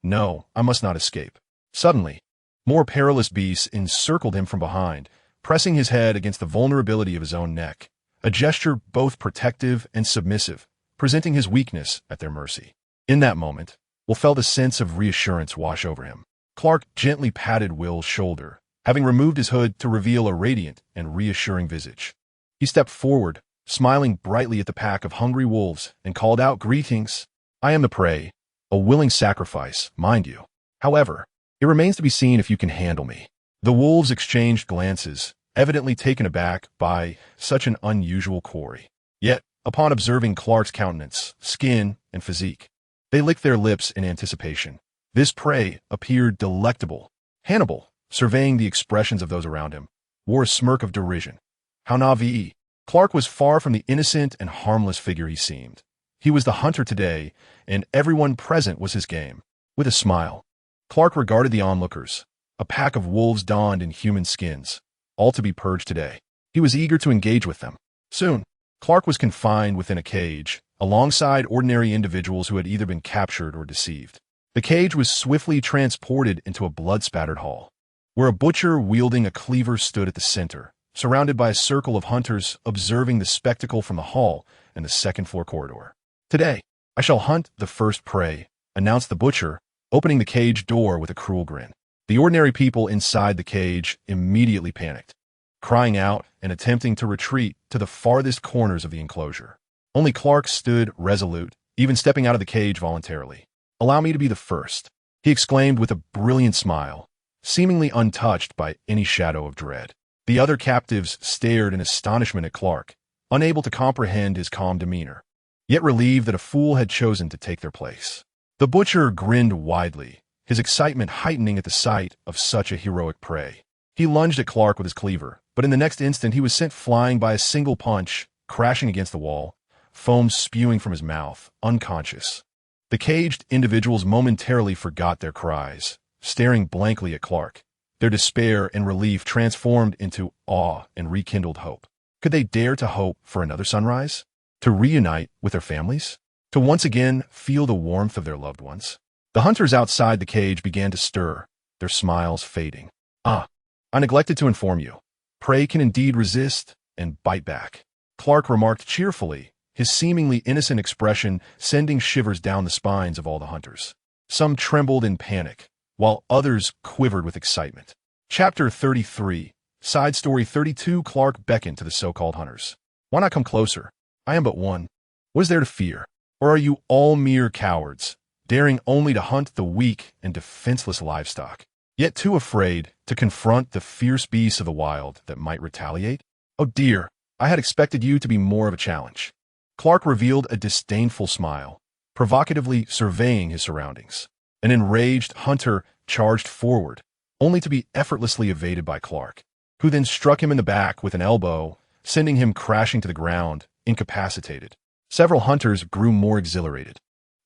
"No, I must not escape." Suddenly, more perilous beasts encircled him from behind, pressing his head against the vulnerability of his own neck, a gesture both protective and submissive, presenting his weakness at their mercy. In that moment, Will felt a sense of reassurance wash over him. Clark gently patted Will's shoulder, having removed his hood to reveal a radiant and reassuring visage. He stepped forward, smiling brightly at the pack of hungry wolves, and called out, "Greetings. I am the prey, a willing sacrifice, mind you. However, it remains to be seen if you can handle me." The wolves exchanged glances, evidently taken aback by such an unusual quarry. Yet, upon observing Clark's countenance, skin, and physique, they licked their lips in anticipation. This prey appeared delectable. Hannibal, surveying the expressions of those around him, wore a smirk of derision. How naive. Clark was far from the innocent and harmless figure he seemed. He was the hunter today, and everyone present was his game. With a smile, Clark regarded the onlookers, a pack of wolves donned in human skins, all to be purged today. He was eager to engage with them. Soon, Clark was confined within a cage, alongside ordinary individuals who had either been captured or deceived. The cage was swiftly transported into a blood-spattered hall, where a butcher wielding a cleaver stood at the center, surrounded by a circle of hunters observing the spectacle from the hall and the second-floor corridor. "Today, I shall hunt the first prey," announced the butcher, opening the cage door with a cruel grin. The ordinary people inside the cage immediately panicked, crying out and attempting to retreat to the farthest corners of the enclosure. Only Clark stood resolute, even stepping out of the cage voluntarily. "Allow me to be the first," he exclaimed with a brilliant smile, seemingly untouched by any shadow of dread. The other captives stared in astonishment at Clark, unable to comprehend his calm demeanor, yet relieved that a fool had chosen to take their place. The butcher grinned widely, his excitement heightening at the sight of such a heroic prey. He lunged at Clark with his cleaver, but in the next instant he was sent flying by a single punch, crashing against the wall, foam spewing from his mouth, unconscious. The caged individuals momentarily forgot their cries, staring blankly at Clark, their despair and relief transformed into awe and rekindled hope. Could they dare to hope for another sunrise? To reunite with their families? To once again feel the warmth of their loved ones? The hunters outside the cage began to stir, their smiles fading. "Ah, I neglected to inform you. Prey can indeed resist and bite back," Clark remarked cheerfully, his seemingly innocent expression sending shivers down the spines of all the hunters. Some trembled in panic, while others quivered with excitement. Chapter 33, Side Story 32. Clark beckoned to the so-called hunters. "Why not come closer? I am but one. What is there to fear? Or are you all mere cowards, daring only to hunt the weak and defenseless livestock, yet too afraid to confront the fierce beasts of the wild that might retaliate? Oh dear, I had expected you to be more of a challenge. Clark revealed a disdainful smile, provocatively surveying his surroundings. An enraged hunter charged forward, only to be effortlessly evaded by Clark, who then struck him in the back with an elbow, sending him crashing to the ground, incapacitated. Several hunters grew more exhilarated.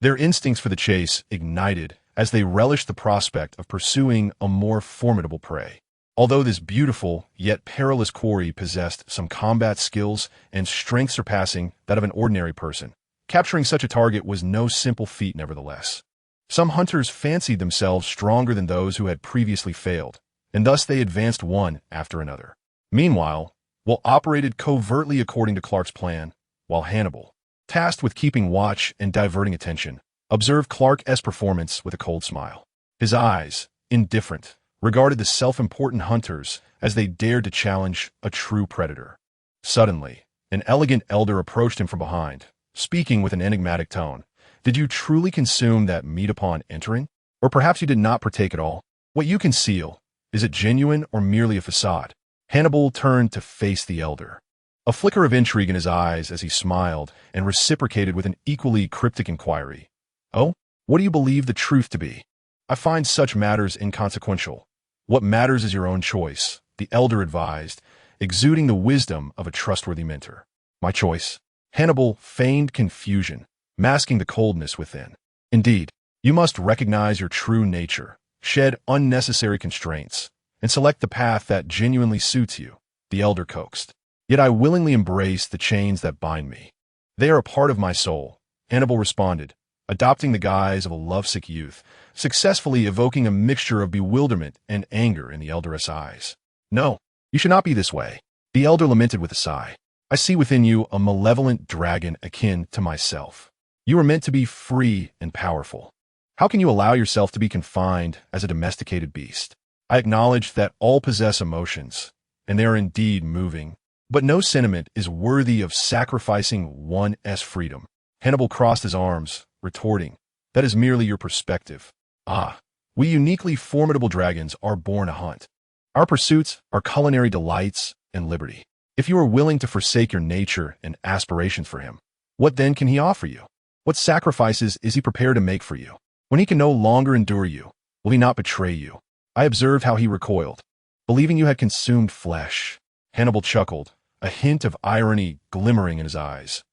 Their instincts for the chase ignited as they relished the prospect of pursuing a more formidable prey. Although this beautiful yet perilous quarry possessed some combat skills and strength surpassing that of an ordinary person, capturing such a target was no simple feat nevertheless. Some hunters fancied themselves stronger than those who had previously failed, and thus they advanced one after another. Meanwhile, Will operated covertly according to Clark's plan, while Hannibal, tasked with keeping watch and diverting attention, observed Clark's performance with a cold smile. His eyes, indifferent, regarded the self-important hunters as they dared to challenge a true predator. Suddenly, an elegant elder approached him from behind, speaking with an enigmatic tone. Did you truly consume that meat upon entering? Or perhaps you did not partake at all? What you conceal, is it genuine or merely a facade? Hannibal turned to face the elder, a flicker of intrigue in his eyes as he smiled and reciprocated with an equally cryptic inquiry. Oh, what do you believe the truth to be? I find such matters inconsequential. What matters is your own choice, the elder advised, exuding the wisdom of a trustworthy mentor. My choice? Hannibal feigned confusion, masking the coldness within. Indeed, you must recognize your true nature, shed unnecessary constraints, and select the path that genuinely suits you, the elder coaxed. Yet I willingly embrace the chains that bind me. They are a part of my soul, Hannibal responded, adopting the guise of a lovesick youth, successfully evoking a mixture of bewilderment and anger in the elder's eyes. No, you should not be this way, the elder lamented with a sigh. I see within you a malevolent dragon akin to myself. You are meant to be free and powerful. How can you allow yourself to be confined as a domesticated beast? I acknowledge that all possess emotions, and they are indeed moving, but no sentiment is worthy of sacrificing one's freedom. Hannibal crossed his arms, retorting, that is merely your perspective. Ah, we uniquely formidable dragons are born to hunt. Our pursuits are culinary delights and liberty. If you are willing to forsake your nature and aspirations for him, what then can he offer you? What sacrifices is he prepared to make for you? When he can no longer endure you, will he not betray you? I observed how he recoiled, believing you had consumed flesh. Hannibal chuckled, a hint of irony glimmering in his eyes.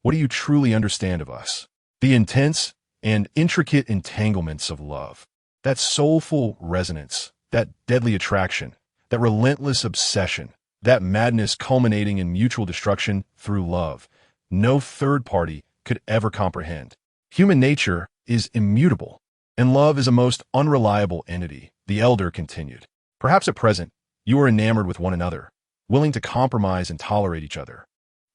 What do you truly understand of us? The intense and intricate entanglements of love, that soulful resonance, that deadly attraction, that relentless obsession, that madness culminating in mutual destruction through love, no third party could ever comprehend. Human nature is immutable, and love is a most unreliable entity, the elder continued. Perhaps at present, you are enamored with one another, willing to compromise and tolerate each other.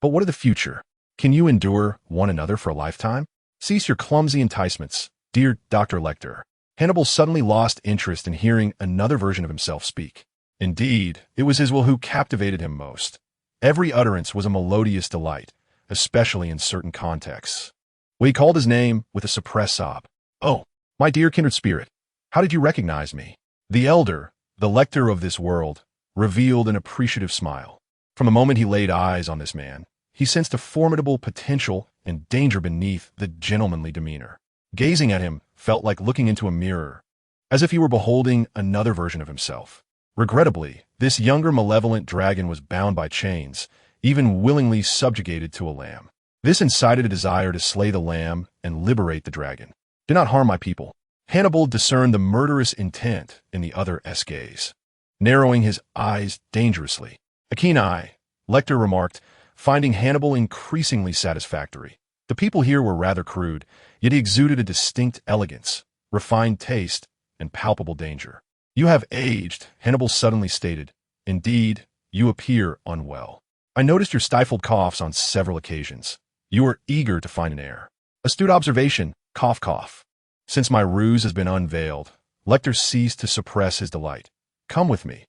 But what of the future? Can you endure one another for a lifetime? Cease your clumsy enticements, dear Dr. Lecter. Hannibal suddenly lost interest in hearing another version of himself speak. Indeed, it was his will who captivated him most. Every utterance was a melodious delight, especially in certain contexts. He called his name with a suppressed sob. Oh, my dear kindred spirit, how did you recognize me? The elder, the lector of this world, revealed an appreciative smile. From the moment he laid eyes on this man, he sensed a formidable potential and danger beneath the gentlemanly demeanor. Gazing at him felt like looking into a mirror, as if he were beholding another version of himself. Regrettably, this younger malevolent dragon was bound by chains, even willingly subjugated to a lamb. This incited a desire to slay the lamb and liberate the dragon. Do not harm my people. Hannibal discerned the murderous intent in the other's gaze, narrowing his eyes dangerously. A keen eye, Lecter remarked, finding Hannibal increasingly satisfactory. The people here were rather crude, yet he exuded a distinct elegance, refined taste, and palpable danger. You have aged, Hannibal suddenly stated. Indeed, you appear unwell. I noticed your stifled coughs on several occasions. You are eager to find an heir. Astute observation, cough cough. Since my ruse has been unveiled, Lecter ceased to suppress his delight. Come with me.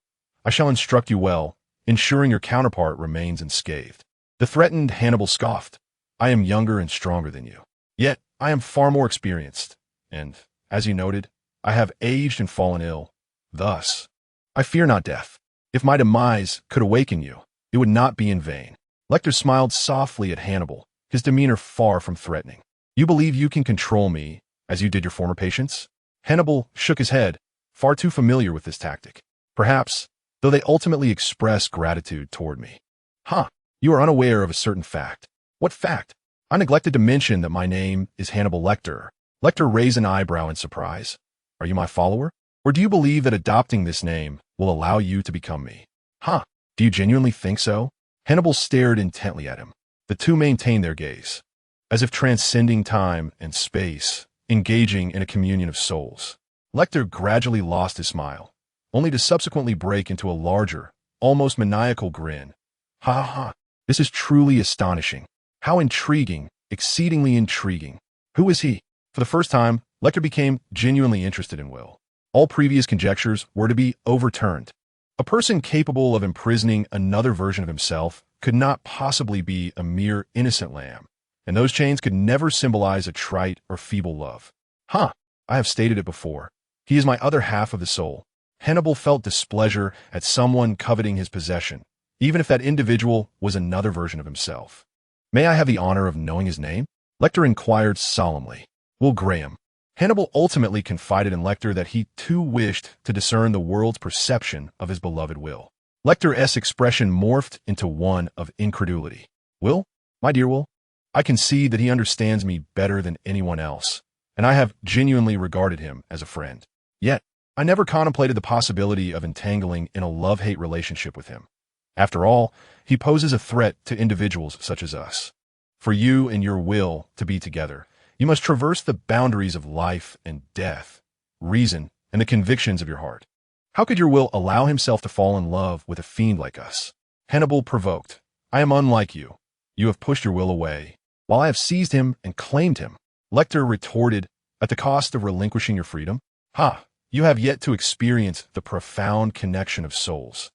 I shall instruct you well, ensuring your counterpart remains unscathed. The threatened Hannibal scoffed. I am younger and stronger than you. Yet, I am far more experienced, and, as you noted, I have aged and fallen ill. Thus, I fear not death. If my demise could awaken you, it would not be in vain. Lecter smiled softly at Hannibal, his demeanor far from threatening. You believe you can control me, as you did your former patients? Hannibal shook his head, far too familiar with this tactic. Perhaps, though they ultimately express gratitude toward me. You are unaware of a certain fact. What fact? I neglected to mention that my name is Hannibal Lecter. Lecter raised an eyebrow in surprise. Are you my follower? Or do you believe that adopting this name will allow you to become me? Do you genuinely think so? Hannibal stared intently at him. The two maintained their gaze, as if transcending time and space, engaging in a communion of souls. Lecter gradually lost his smile, only to subsequently break into a larger, almost maniacal grin. This is truly astonishing. How intriguing, exceedingly intriguing. Who is he? For the first time, Lecter became genuinely interested in Will. All previous conjectures were to be overturned. A person capable of imprisoning another version of himself could not possibly be a mere innocent lamb, and those chains could never symbolize a trite or feeble love. I have stated it before. He is my other half of the soul. Hannibal felt displeasure at someone coveting his possession, even if that individual was another version of himself. May I have the honor of knowing his name? Lecter inquired solemnly. Will Graham. Hannibal ultimately confided in Lecter that he too wished to discern the world's perception of his beloved Will. Lecter's expression morphed into one of incredulity. Will? My dear Will? I can see that he understands me better than anyone else, and I have genuinely regarded him as a friend. Yet, I never contemplated the possibility of entangling in a love-hate relationship with him. After all, he poses a threat to individuals such as us. For you and your will to be together, you must traverse the boundaries of life and death, reason, and the convictions of your heart. How could your will allow himself to fall in love with a fiend like us? Hannibal provoked. I am unlike you. You have pushed your will away, while I have seized him and claimed him. Lecter retorted, at the cost of relinquishing your freedom? You have yet to experience the profound connection of souls.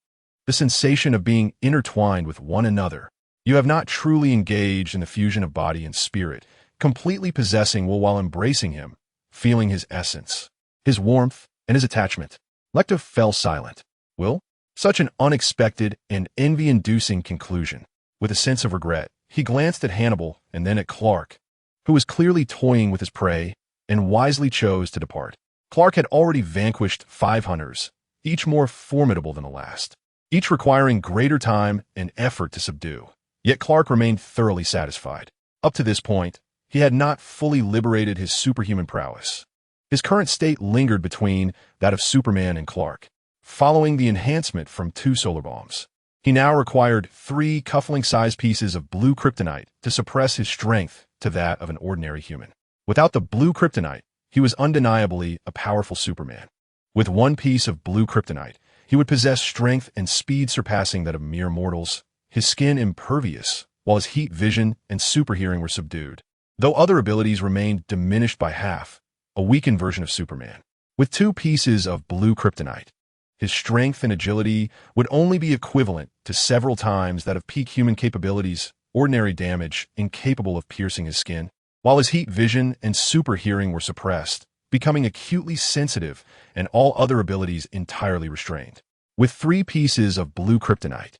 The sensation of being intertwined with one another. You have not truly engaged in the fusion of body and spirit, completely possessing Will while embracing him, feeling his essence, his warmth, and his attachment. Lecter fell silent. Will? Such an unexpected and envy-inducing conclusion. With a sense of regret, he glanced at Hannibal and then at Clark, who was clearly toying with his prey, and wisely chose to depart. Clark had already vanquished 5 hunters, each more formidable than the last, each requiring greater time and effort to subdue. Yet Clark remained thoroughly satisfied. Up to this point, he had not fully liberated his superhuman prowess. His current state lingered between that of Superman and Clark, following the enhancement from 2 solar bombs. He now required 3 cuffling-sized pieces of blue kryptonite to suppress his strength to that of an ordinary human. Without the blue kryptonite, he was undeniably a powerful Superman. With 1 piece of blue kryptonite, he would possess strength and speed surpassing that of mere mortals, his skin impervious, while his heat vision and super hearing were subdued. Though other abilities remained diminished by half, a weakened version of Superman. With 2 pieces of blue kryptonite, his strength and agility would only be equivalent to several times that of peak human capabilities, ordinary damage incapable of piercing his skin, while his heat vision and super hearing were suppressed, becoming acutely sensitive and all other abilities entirely restrained. With 3 pieces of blue kryptonite,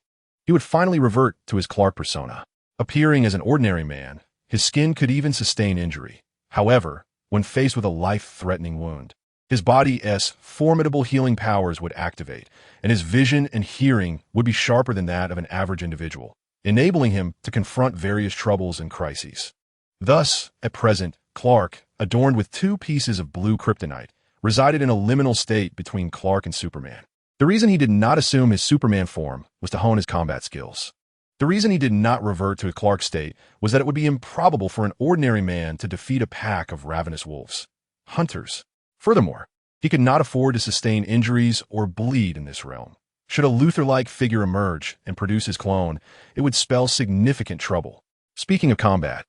he would finally revert to his Clark persona. Appearing as an ordinary man, his skin could even sustain injury. However, when faced with a life-threatening wound, his body's formidable healing powers would activate, and his vision and hearing would be sharper than that of an average individual, enabling him to confront various troubles and crises. Thus, at present, Clark, adorned with 2 pieces of blue kryptonite, resided in a liminal state between Clark and Superman. The reason he did not assume his Superman form was to hone his combat skills. The reason he did not revert to a Clark state was that it would be improbable for an ordinary man to defeat a pack of ravenous wolves, hunters. Furthermore, he could not afford to sustain injuries or bleed in this realm. Should a Luthor-like figure emerge and produce his clone, it would spell significant trouble. Speaking of combat,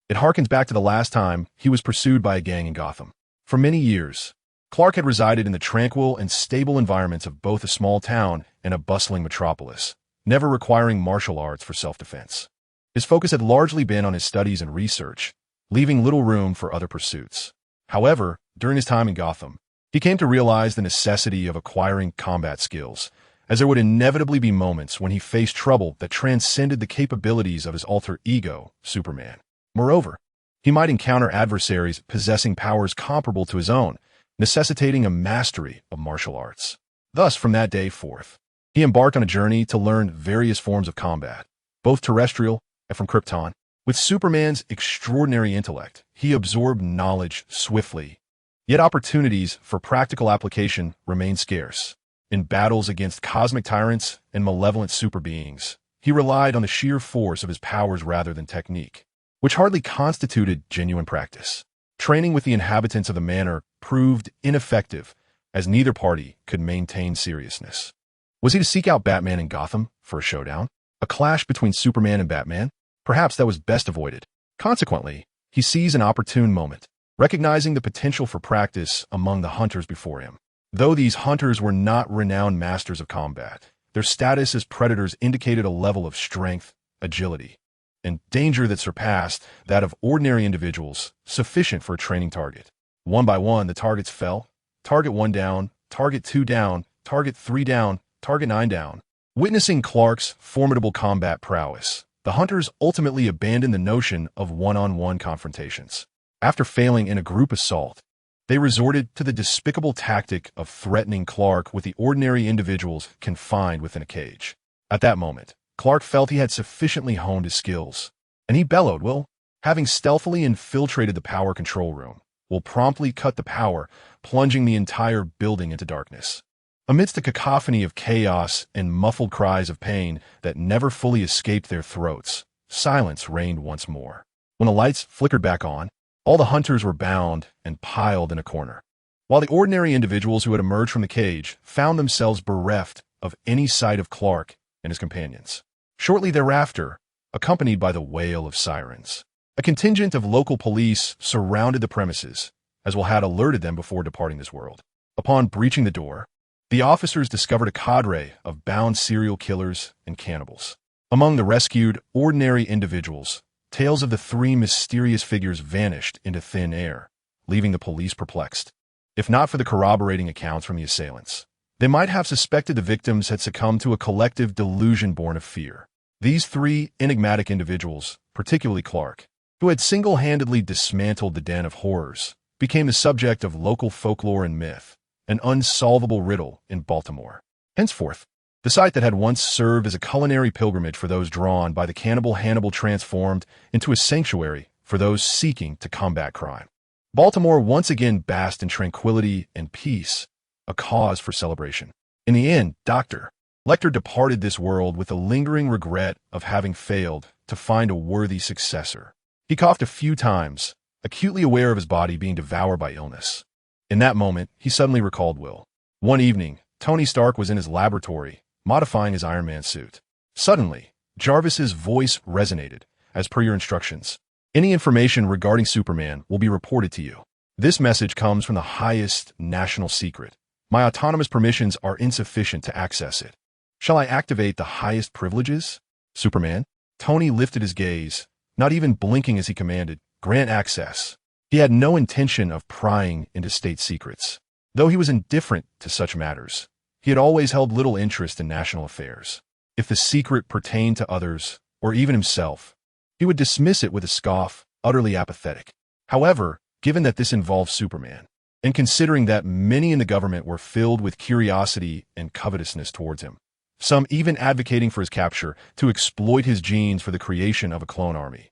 it harkens back to the last time he was pursued by a gang in Gotham. For many years, Clark had resided in the tranquil and stable environments of both a small town and a bustling metropolis, never requiring martial arts for self-defense. His focus had largely been on his studies and research, leaving little room for other pursuits. However, during his time in Gotham, he came to realize the necessity of acquiring combat skills, as there would inevitably be moments when he faced trouble that transcended the capabilities of his alter ego, Superman. Moreover, he might encounter adversaries possessing powers comparable to his own, necessitating a mastery of martial arts. Thus, from that day forth, he embarked on a journey to learn various forms of combat, both terrestrial and from Krypton. With Superman's extraordinary intellect, he absorbed knowledge swiftly, yet opportunities for practical application remained scarce. In battles against cosmic tyrants and malevolent superbeings, he relied on the sheer force of his powers rather than technique, which hardly constituted genuine practice. Training with the inhabitants of the manor proved ineffective, as neither party could maintain seriousness. Was he to seek out Batman in Gotham for a showdown? A clash between Superman and Batman? Perhaps that was best avoided. Consequently, he seized an opportune moment, recognizing the potential for practice among the hunters before him. Though these hunters were not renowned masters of combat, their status as predators indicated a level of strength, agility, and danger that surpassed that of ordinary individuals, sufficient for a training target. One by one, the targets fell. Target 1 down, Target 2 down, Target 3 down, Target 9 down. Witnessing Clark's formidable combat prowess, the hunters ultimately abandoned the notion of one-on-one confrontations. After failing in a group assault, they resorted to the despicable tactic of threatening Clark with the ordinary individuals confined within a cage. At that moment, Clark felt he had sufficiently honed his skills, and he bellowed, "Will, having stealthily infiltrated the power control room, will promptly cut the power, plunging the entire building into darkness." Amidst a cacophony of chaos and muffled cries of pain that never fully escaped their throats, silence reigned once more. When the lights flickered back on, all the hunters were bound and piled in a corner, while the ordinary individuals who had emerged from the cage found themselves bereft of any sight of Clark and his companions. Shortly thereafter, accompanied by the wail of sirens, a contingent of local police surrounded the premises, as Will had alerted them before departing this world. Upon breaching the door, the officers discovered a cadre of bound serial killers and cannibals. Among the rescued, ordinary individuals, tales of the 3 mysterious figures vanished into thin air, leaving the police perplexed. If not for the corroborating accounts from the assailants, they might have suspected the victims had succumbed to a collective delusion born of fear. These 3 enigmatic individuals, particularly Clark, who had single-handedly dismantled the den of horrors, became the subject of local folklore and myth, an unsolvable riddle in Baltimore. Henceforth, the site that had once served as a culinary pilgrimage for those drawn by the cannibal Hannibal transformed into a sanctuary for those seeking to combat crime. Baltimore once again basked in tranquility and peace, a cause for celebration. In the end, Dr. Lecter departed this world with the lingering regret of having failed to find a worthy successor. He coughed a few times, acutely aware of his body being devoured by illness. In that moment, he suddenly recalled Will. One evening, Tony Stark was in his laboratory, modifying his Iron Man suit. Suddenly, Jarvis's voice resonated. "As per your instructions, any information regarding Superman will be reported to you. This message comes from the highest national secret. My autonomous permissions are insufficient to access it. Shall I activate the highest privileges?" "Superman?" Tony lifted his gaze, not even blinking as he commanded, "Grant access." He had no intention of prying into state secrets. Though he was indifferent to such matters, he had always held little interest in national affairs. If the secret pertained to others, or even himself, he would dismiss it with a scoff, utterly apathetic. However, given that this involved Superman, and considering that many in the government were filled with curiosity and covetousness towards him, some even advocating for his capture to exploit his genes for the creation of a clone army,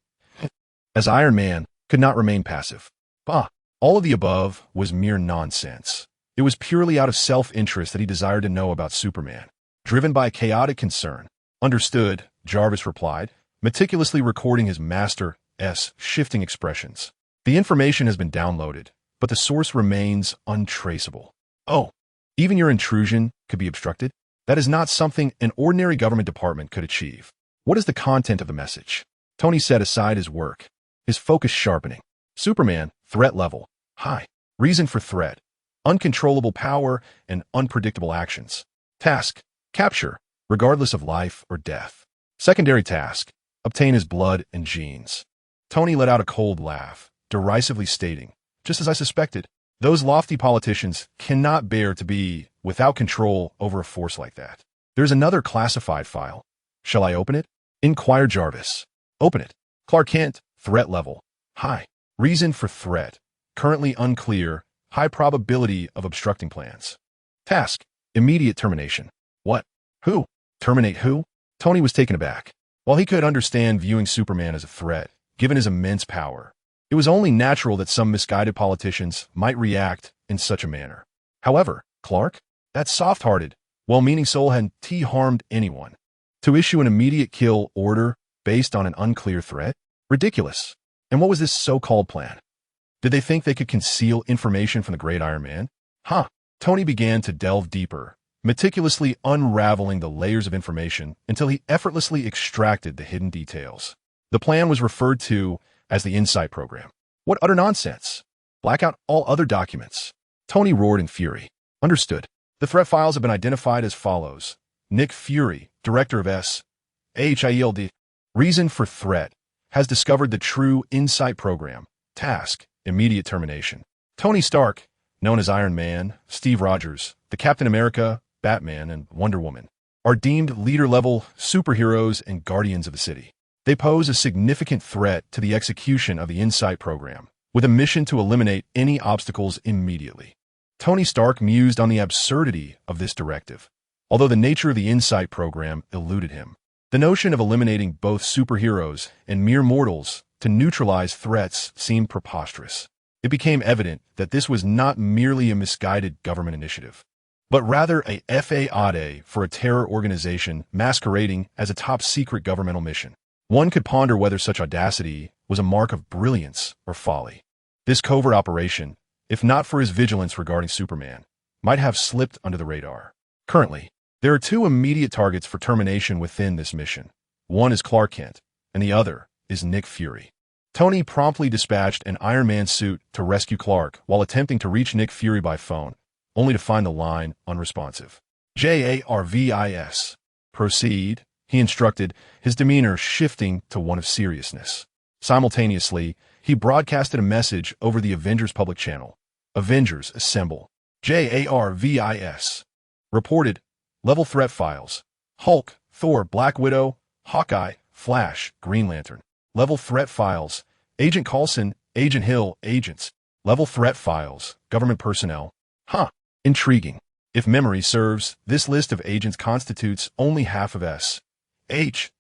as Iron Man could not remain passive. All of the above was mere nonsense. It was purely out of self-interest that he desired to know about Superman, driven by a chaotic concern. "Understood," Jarvis replied, meticulously recording his master's shifting expressions. "The information has been downloaded, but the source remains untraceable." "Oh, even your intrusion could be obstructed? That is not something an ordinary government department could achieve. What is the content of the message?" Tony set aside his work, his focus sharpening. "Superman, threat level, high. Reason for threat, uncontrollable power and unpredictable actions. Task, capture, regardless of life or death. Secondary task, obtain his blood and genes. Tony let out a cold laugh, derisively stating, "Just as I suspected, those lofty politicians cannot bear to be without control over a force like that." "There's another classified file. Shall I open it?" inquired Jarvis. "Open it." Clark Kent, threat level, high. Reason for threat, currently unclear, high probability of obstructing plans. Task, immediate termination. What? Who? Terminate who? Tony was taken aback. While he could understand viewing Superman as a threat, given his immense power, it was only natural that some misguided politicians might react in such a manner. However, Clark, that soft-hearted, well-meaning soul hadn't harmed anyone. To issue an immediate kill order based on an unclear threat? Ridiculous. And what was this so-called plan? Did they think they could conceal information from the great Iron Man? Tony began to delve deeper, meticulously unraveling the layers of information until he effortlessly extracted the hidden details. The plan was referred to as the Insight Program. What utter nonsense! Black out all other documents. Tony roared in fury. Understood. The threat files have been identified as follows. Nick Fury, director of SHIELD. Reason for threat. Has discovered the true Insight Program. Task, immediate termination. Tony Stark, known as Iron Man, Steve Rogers, the Captain America, Batman, and Wonder Woman, are deemed leader-level superheroes and guardians of the city. They pose a significant threat to the execution of the Insight Program, with a mission to eliminate any obstacles immediately. Tony Stark mused on the absurdity of this directive, although the nature of the Insight Program eluded him. The notion of eliminating both superheroes and mere mortals to neutralize threats seemed preposterous. It became evident that this was not merely a misguided government initiative, but rather a FAAD for a terror organization masquerading as a top-secret governmental mission. One could ponder whether such audacity was a mark of brilliance or folly. This covert operation, if not for his vigilance regarding Superman, might have slipped under the radar. Currently, there are two immediate targets for termination within this mission. One is Clark Kent, and the other is Nick Fury. Tony promptly dispatched an Iron Man suit to rescue Clark while attempting to reach Nick Fury by phone, only to find the line unresponsive. Jarvis. Proceed, he instructed, his demeanor shifting to one of seriousness. Simultaneously, he broadcasted a message over the Avengers public channel. Avengers, assemble. Jarvis. Reported, level threat files. Hulk, Thor, Black Widow, Hawkeye, Flash, Green Lantern. Level threat files. Agent Coulson, Agent Hill, agents. Level threat files. Government personnel. Intriguing. If memory serves, this list of agents constitutes only half of SHIELD's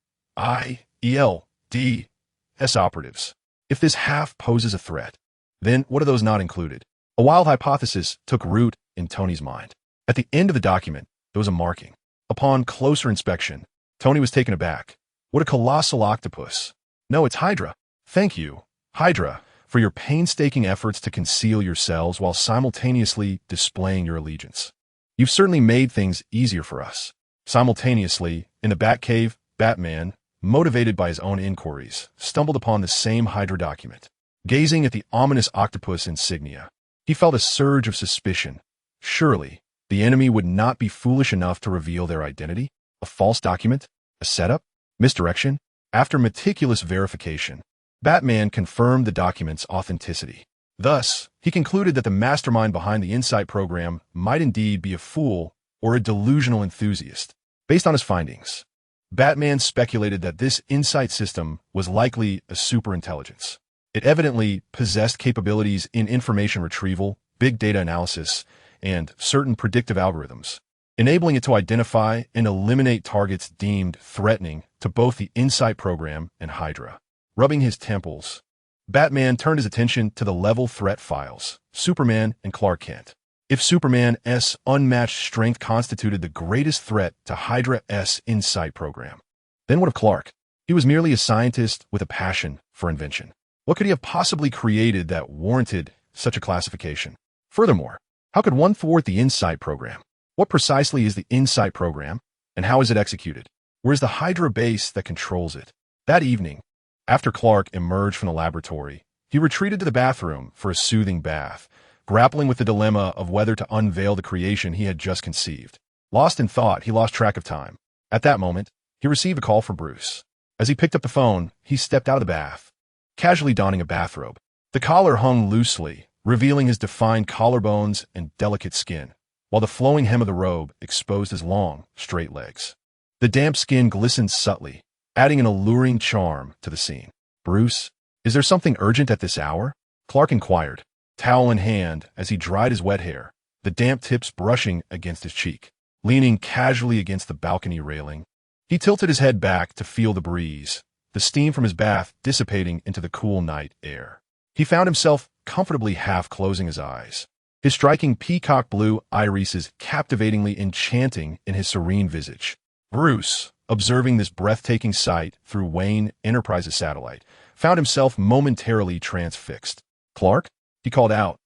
operatives. If this half poses a threat, then what are those not included? A wild hypothesis took root in Tony's mind. At the end of the document, there was a marking. Upon closer inspection, Tony was taken aback. What a colossal octopus. No, it's Hydra. Thank you, Hydra, for your painstaking efforts to conceal yourselves while simultaneously displaying your allegiance. You've certainly made things easier for us. Simultaneously, in the Batcave, Batman, motivated by his own inquiries, stumbled upon the same Hydra document. Gazing at the ominous octopus insignia, he felt a surge of suspicion. Surely, the enemy would not be foolish enough to reveal their identity? A false document? A setup? Misdirection? After meticulous verification, Batman confirmed the document's authenticity. Thus, he concluded that the mastermind behind the Insight Program might indeed be a fool or a delusional enthusiast. Based on his findings, Batman speculated that this Insight system was likely a superintelligence. It evidently possessed capabilities in information retrieval, big data analysis, and certain predictive algorithms, enabling it to identify and eliminate targets deemed threatening to both the Insight Program and Hydra. Rubbing his temples, Batman turned his attention to the level threat files, Superman and Clark Kent. If Superman's unmatched strength constituted the greatest threat to Hydra's Insight Program, then what of Clark? He was merely a scientist with a passion for invention. What could he have possibly created that warranted such a classification? Furthermore, how could one thwart the Insight Program? What precisely is the Insight Program, and how is it executed? Where is the Hydra base that controls it? That evening, after Clark emerged from the laboratory, he retreated to the bathroom for a soothing bath, grappling with the dilemma of whether to unveil the creation he had just conceived. Lost in thought, he lost track of time. At that moment, he received a call from Bruce. As he picked up the phone, he stepped out of the bath, casually donning a bathrobe. The collar hung loosely, revealing his defined collarbones and delicate skin, while the flowing hem of the robe exposed his long, straight legs. The damp skin glistened subtly, adding an alluring charm to the scene. "Bruce, is there something urgent at this hour?" Clark inquired, towel in hand as he dried his wet hair, the damp tips brushing against his cheek. Leaning casually against the balcony railing, he tilted his head back to feel the breeze, the steam from his bath dissipating into the cool night air. He found himself comfortably half closing his eyes, his striking peacock blue irises captivatingly enchanting in his serene visage. Bruce, observing this breathtaking sight through Wayne Enterprises satellite, found himself momentarily transfixed. "Clark?" he called out,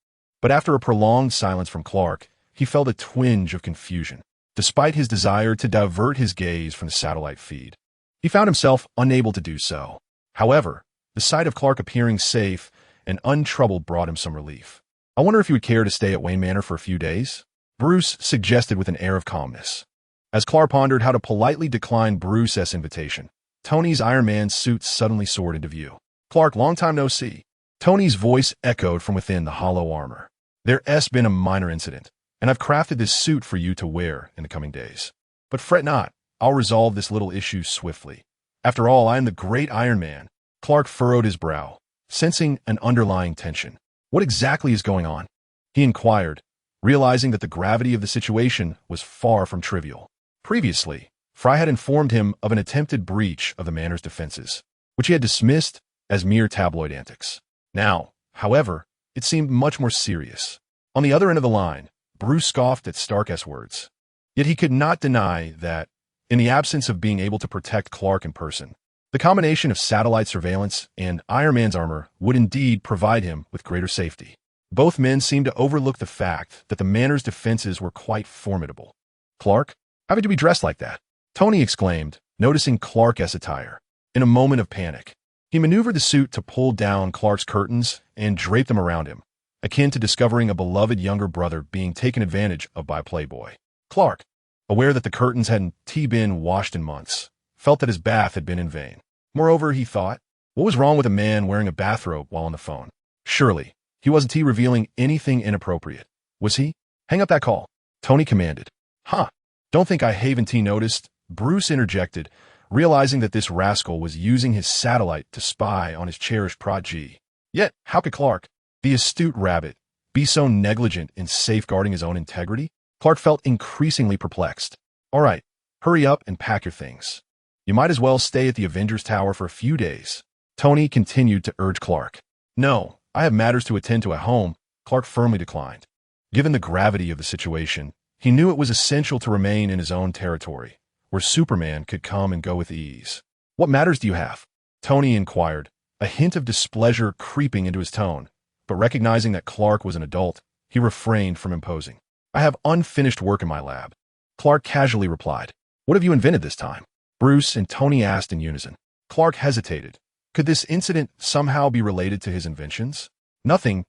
but after a prolonged silence from Clark, he felt a twinge of confusion. Despite his desire to divert his gaze from the satellite feed, he found himself unable to do so. However, the sight of Clark appearing safe and untroubled brought him some relief. "I wonder if you would care to stay at Wayne Manor for a few days?" Bruce suggested with an air of calmness. As Clark pondered how to politely decline Bruce's invitation, Tony's Iron Man suit suddenly soared into view. "Clark, long time no see." Tony's voice echoed from within the hollow armor. "There's been a minor incident, and I've crafted this suit for you to wear in the coming days. But fret not, I'll resolve this little issue swiftly. After all, I am the great Iron Man." Clark furrowed his brow, sensing an underlying tension. "What exactly is going on?" he inquired, realizing that the gravity of the situation was far from trivial. Previously, Fry had informed him of an attempted breach of the manor's defenses, which he had dismissed as mere tabloid antics. Now, however, it seemed much more serious. On the other end of the line, Bruce scoffed at Stark's words. Yet he could not deny that, in the absence of being able to protect Clark in person, the combination of satellite surveillance and Iron Man's armor would indeed provide him with greater safety. Both men seemed to overlook the fact that the manor's defenses were quite formidable. "Clark, how could you be dressed like that?" Tony exclaimed, noticing Clark's attire. In a moment of panic, he maneuvered the suit to pull down Clark's curtains and drape them around him, akin to discovering a beloved younger brother being taken advantage of by a playboy. Clark, aware that the curtains hadn't been washed in months, felt that his bath had been in vain. Moreover, he thought, what was wrong with a man wearing a bathrobe while on the phone? Surely, he wasn't revealing anything inappropriate, was he? "Hang up that call," Tony commanded. "Huh, don't think I haven't noticed," Bruce interjected, realizing that this rascal was using his satellite to spy on his cherished protege. Yet, how could Clark, the astute rabbit, be so negligent in safeguarding his own integrity? Clark felt increasingly perplexed. "All right, hurry up and pack your things. You might as well stay at the Avengers Tower for a few days." Tony continued to urge Clark. "No, I have matters to attend to at home," Clark firmly declined. Given the gravity of the situation, he knew it was essential to remain in his own territory, where Superman could come and go with ease. "What matters do you have?" Tony inquired, a hint of displeasure creeping into his tone, but recognizing that Clark was an adult, he refrained from imposing. "I have unfinished work in my lab," Clark casually replied. "What have you invented this time?" Bruce and Tony asked in unison. Clark hesitated. Could this incident somehow be related to his inventions? Nothing,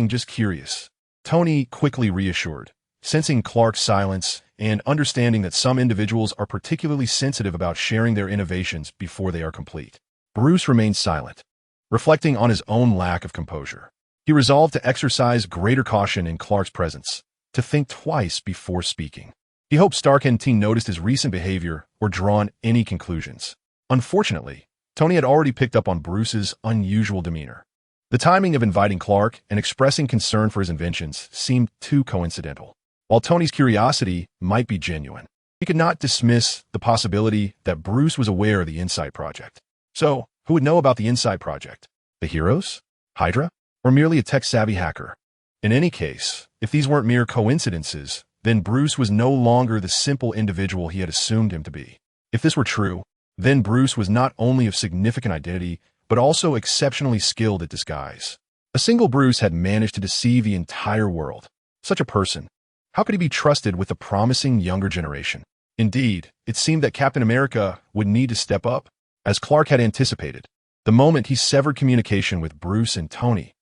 just curious," Tony quickly reassured, sensing Clark's silence and understanding that some individuals are particularly sensitive about sharing their innovations before they are complete. Bruce remained silent, reflecting on his own lack of composure. He resolved to exercise greater caution in Clark's presence, to think twice before speaking. He hoped Stark hadn't noticed his recent behavior or drawn any conclusions. Unfortunately, Tony had already picked up on Bruce's unusual demeanor. The timing of inviting Clark and expressing concern for his inventions seemed too coincidental. While Tony's curiosity might be genuine, he could not dismiss the possibility that Bruce was aware of the Insight Project. So, who would know about the Insight Project? The heroes? Hydra? Or merely a tech-savvy hacker? In any case, if these weren't mere coincidences, then Bruce was no longer the simple individual he had assumed him to be. If this were true, then Bruce was not only of significant identity, but also exceptionally skilled at disguise. A single Bruce had managed to deceive the entire world. Such a person, how could he be trusted with the promising younger generation? Indeed, it seemed that Captain America would need to step up, as Clark had anticipated. The moment he severed communication with Bruce and Tony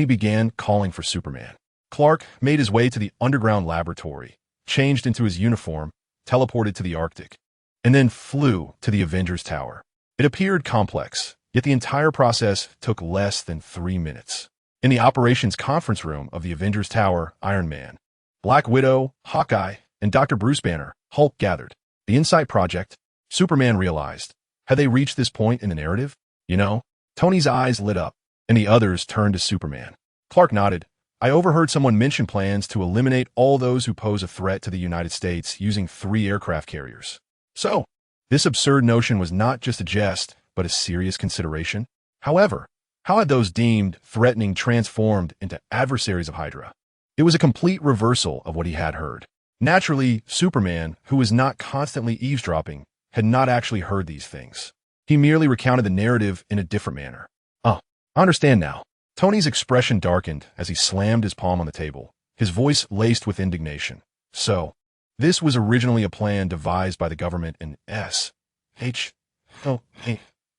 began calling for Superman. Clark made his way to the underground laboratory, changed into his uniform, teleported to the Arctic, and then flew to the Avengers Tower. It appeared complex, yet the entire process took less than 3 minutes. In the operations conference room of the Avengers Tower, Iron Man, Black Widow, Hawkeye, and Dr. Bruce Banner, Hulk gathered. The Insight Project, Superman realized. Had they reached this point in the narrative? You know, Tony's eyes lit up, and the others turned to Superman. Clark nodded. I overheard someone mention plans to eliminate all those who pose a threat to the United States using 3 aircraft carriers. So, this absurd notion was not just a jest, but a serious consideration. However, how had those deemed threatening transformed into adversaries of Hydra? It was a complete reversal of what he had heard. Naturally, Superman, who was not constantly eavesdropping, had not actually heard these things. He merely recounted the narrative in a different manner. I understand now. Tony's expression darkened as he slammed his palm on the table, his voice laced with indignation. So, this was originally a plan devised by the government in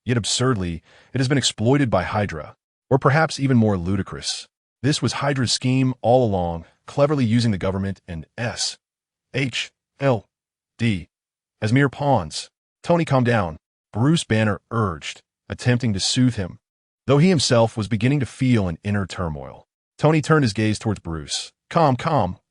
Yet absurdly, it has been exploited by Hydra, or perhaps even more ludicrous. This was Hydra's scheme all along, cleverly using the government and as mere pawns. Tony, calm down, Bruce Banner urged, attempting to soothe him, though he himself was beginning to feel an inner turmoil. Tony turned his gaze towards Bruce. Calm,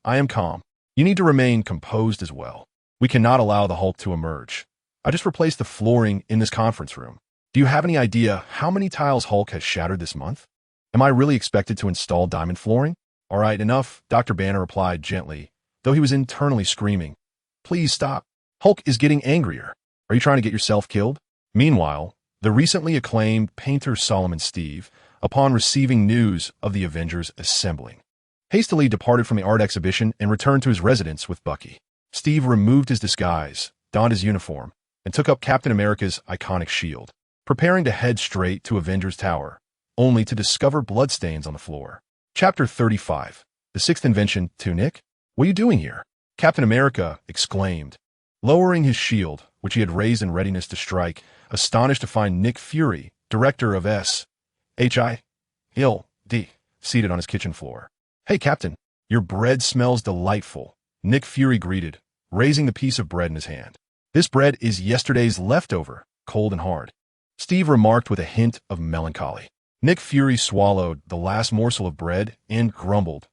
I am calm. You need to remain composed as well. We cannot allow the Hulk to emerge. I just replaced the flooring in this conference room. Do you have any idea how many tiles Hulk has shattered this month? Am I really expected to install diamond flooring? All right, enough, Dr. Banner replied gently, though he was internally screaming. Please stop. Hulk is getting angrier. Are you trying to get yourself killed? Meanwhile, the recently acclaimed painter Solomon Steve, upon receiving news of the Avengers assembling, hastily departed from the art exhibition and returned to his residence with Bucky. Steve removed his disguise, donned his uniform, and took up Captain America's iconic shield, preparing to head straight to Avengers Tower, only to discover bloodstains on the floor. Chapter 35. The Sixth Invention. To Nick? What are you doing here? Captain America exclaimed, lowering his shield, which he had raised in readiness to strike, astonished to find Nick Fury, director of SHIELD, seated on his kitchen floor. Hey, Captain, your bread smells delightful, Nick Fury greeted, raising the piece of bread in his hand. This bread is yesterday's leftover, cold and hard, Steve remarked with a hint of melancholy. Nick Fury swallowed the last morsel of bread and grumbled,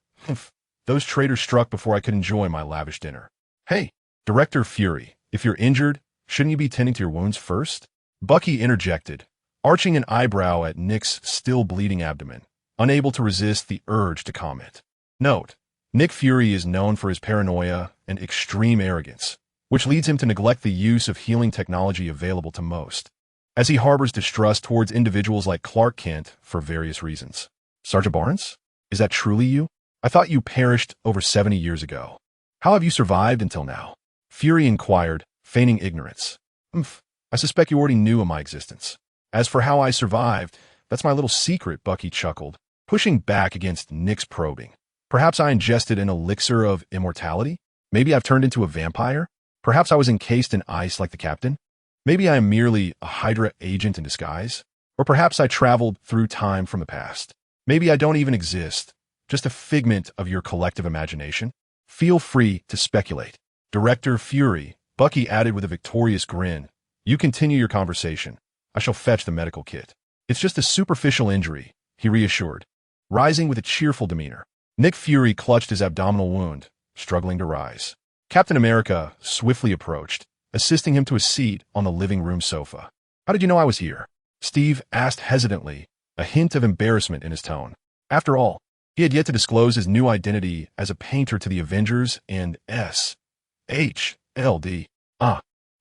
those traitors struck before I could enjoy my lavish dinner. Hey, Director Fury, if you're injured, shouldn't you be tending to your wounds first? Bucky interjected, arching an eyebrow at Nick's still bleeding abdomen, unable to resist the urge to comment. Note, Nick Fury is known for his paranoia and extreme arrogance, which leads him to neglect the use of healing technology available to most, as he harbors distrust towards individuals like Clark Kent for various reasons. Sergeant Barnes? Is that truly you? I thought you perished over 70 years ago. How have you survived until now? Fury inquired, feigning ignorance. I suspect you already knew of my existence. As for how I survived, that's my little secret, Bucky chuckled, pushing back against Nick's probing. Perhaps I ingested an elixir of immortality? Maybe I've turned into a vampire? Perhaps I was encased in ice like the captain? Maybe I am merely a Hydra agent in disguise? Or perhaps I traveled through time from the past. Maybe I don't even exist, just a figment of your collective imagination. Feel free to speculate. Director Fury, Bucky added with a victorious grin. You continue your conversation. I shall fetch the medical kit. It's just a superficial injury, he reassured, rising with a cheerful demeanor. Nick Fury clutched his abdominal wound, struggling to rise. Captain America swiftly approached, assisting him to a seat on the living room sofa. How did you know I was here? Steve asked hesitantly, a hint of embarrassment in his tone. After all, he had yet to disclose his new identity as a painter to the Avengers and SHIELD.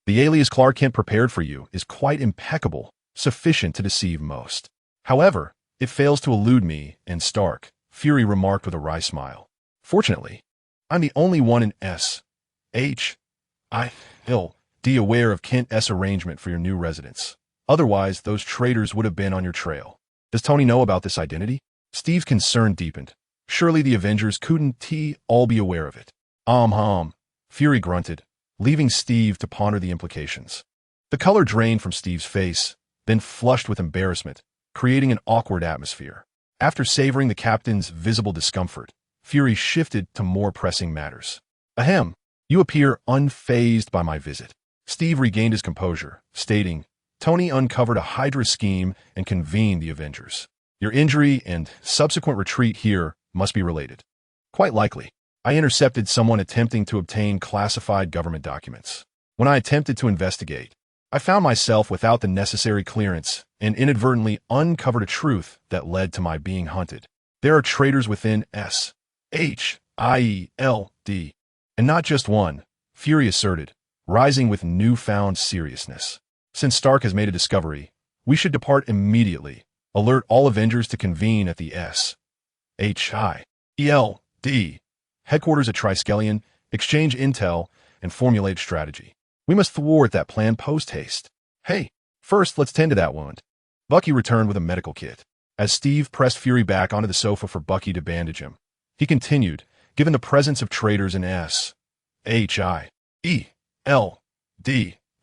The alias Clark Kent prepared for you is quite impeccable, sufficient to deceive most. However, it fails to elude me and Stark, Fury remarked with a wry smile. Fortunately, I'm the only one in SHIELD aware of Kent S. arrangement for your new residence. Otherwise, those traitors would have been on your trail. Does Tony know about this identity? Steve's concern deepened. Surely the Avengers couldn't all be aware of it. Fury grunted, leaving Steve to ponder the implications. The color drained from Steve's face, then flushed with embarrassment, creating an awkward atmosphere. After savoring the captain's visible discomfort, Fury shifted to more pressing matters. You appear unfazed by my visit. Steve regained his composure, stating, Tony uncovered a Hydra scheme and convened the Avengers. Your injury and subsequent retreat here must be related. Quite likely. I intercepted someone attempting to obtain classified government documents. When I attempted to investigate, I found myself without the necessary clearance and inadvertently uncovered a truth that led to my being hunted. There are traitors within SHIELD, and not just one, Fury asserted, rising with newfound seriousness. Since Stark has made a discovery, we should depart immediately. Alert all Avengers to convene at the SHIELD headquarters at Triskelion, exchange intel, and formulate strategy. We must thwart that plan post-haste. Hey, first let's tend to that wound. Bucky returned with a medical kit. As Steve pressed Fury back onto the sofa for Bucky to bandage him, he continued, given the presence of traitors in SHIELD,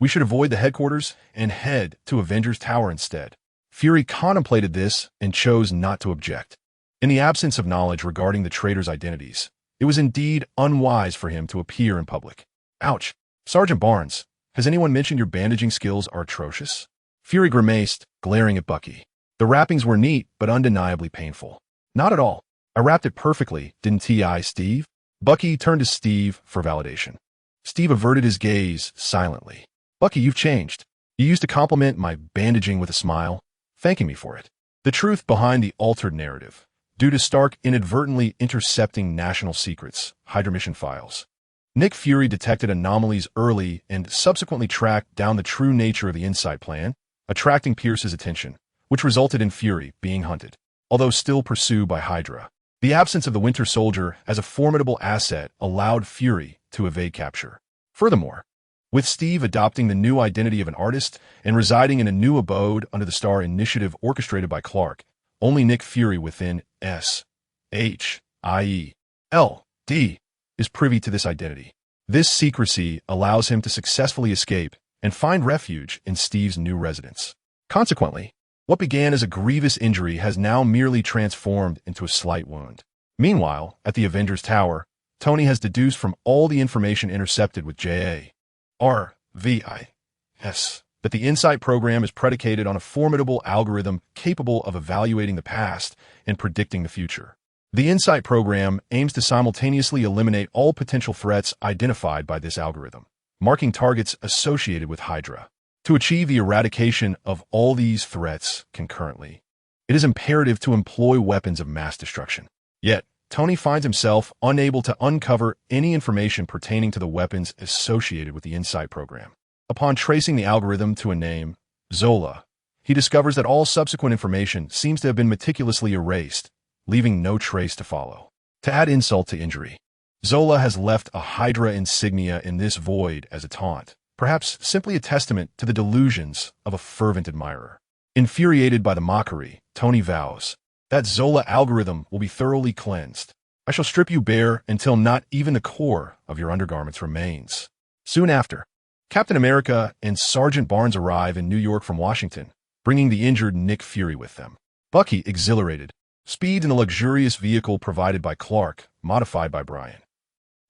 we should avoid the headquarters and head to Avengers Tower instead. Fury contemplated this and chose not to object. In the absence of knowledge regarding the traitors' identities, it was indeed unwise for him to appear in public. Ouch. Sergeant Barnes, has anyone mentioned your bandaging skills are atrocious? Fury grimaced, glaring at Bucky. The wrappings were neat, but undeniably painful. Not at all. I wrapped it perfectly, didn't I, Steve? Bucky turned to Steve for validation. Steve averted his gaze silently. Bucky, you've changed. You used to compliment my bandaging with a smile, thanking me for it. The truth behind the altered narrative, due to Stark inadvertently intercepting national secrets, Hydra mission files. Nick Fury detected anomalies early and subsequently tracked down the true nature of the Insight plan, attracting Pierce's attention, which resulted in Fury being hunted, although still pursued by Hydra. The absence of the Winter Soldier as a formidable asset allowed Fury to evade capture. Furthermore, with Steve adopting the new identity of an artist and residing in a new abode under the Star Initiative orchestrated by Clark, only Nick Fury within SHIELD is privy to this identity. This secrecy allows him to successfully escape and find refuge in Steve's new residence. Consequently, what began as a grievous injury has now merely transformed into a slight wound. Meanwhile, at the Avengers Tower, Tony has deduced from all the information intercepted with JARVIS that the Insight program is predicated on a formidable algorithm capable of evaluating the past and predicting the future. The Insight program aims to simultaneously eliminate all potential threats identified by this algorithm, marking targets associated with Hydra. To achieve the eradication of all these threats concurrently, it is imperative to employ weapons of mass destruction. Yet, Tony finds himself unable to uncover any information pertaining to the weapons associated with the Insight program. Upon tracing the algorithm to a name, Zola, he discovers that all subsequent information seems to have been meticulously erased, leaving no trace to follow. To add insult to injury, Zola has left a Hydra insignia in this void as a taunt, perhaps simply a testament to the delusions of a fervent admirer. Infuriated by the mockery, Tony vows that Zola algorithm will be thoroughly cleansed. I shall strip you bare until not even the core of your undergarments remains. Soon after, Captain America and Sergeant Barnes arrive in New York from Washington, bringing the injured Nick Fury with them. Bucky, exhilarated, speeds in a luxurious vehicle provided by Clark, modified by Brian,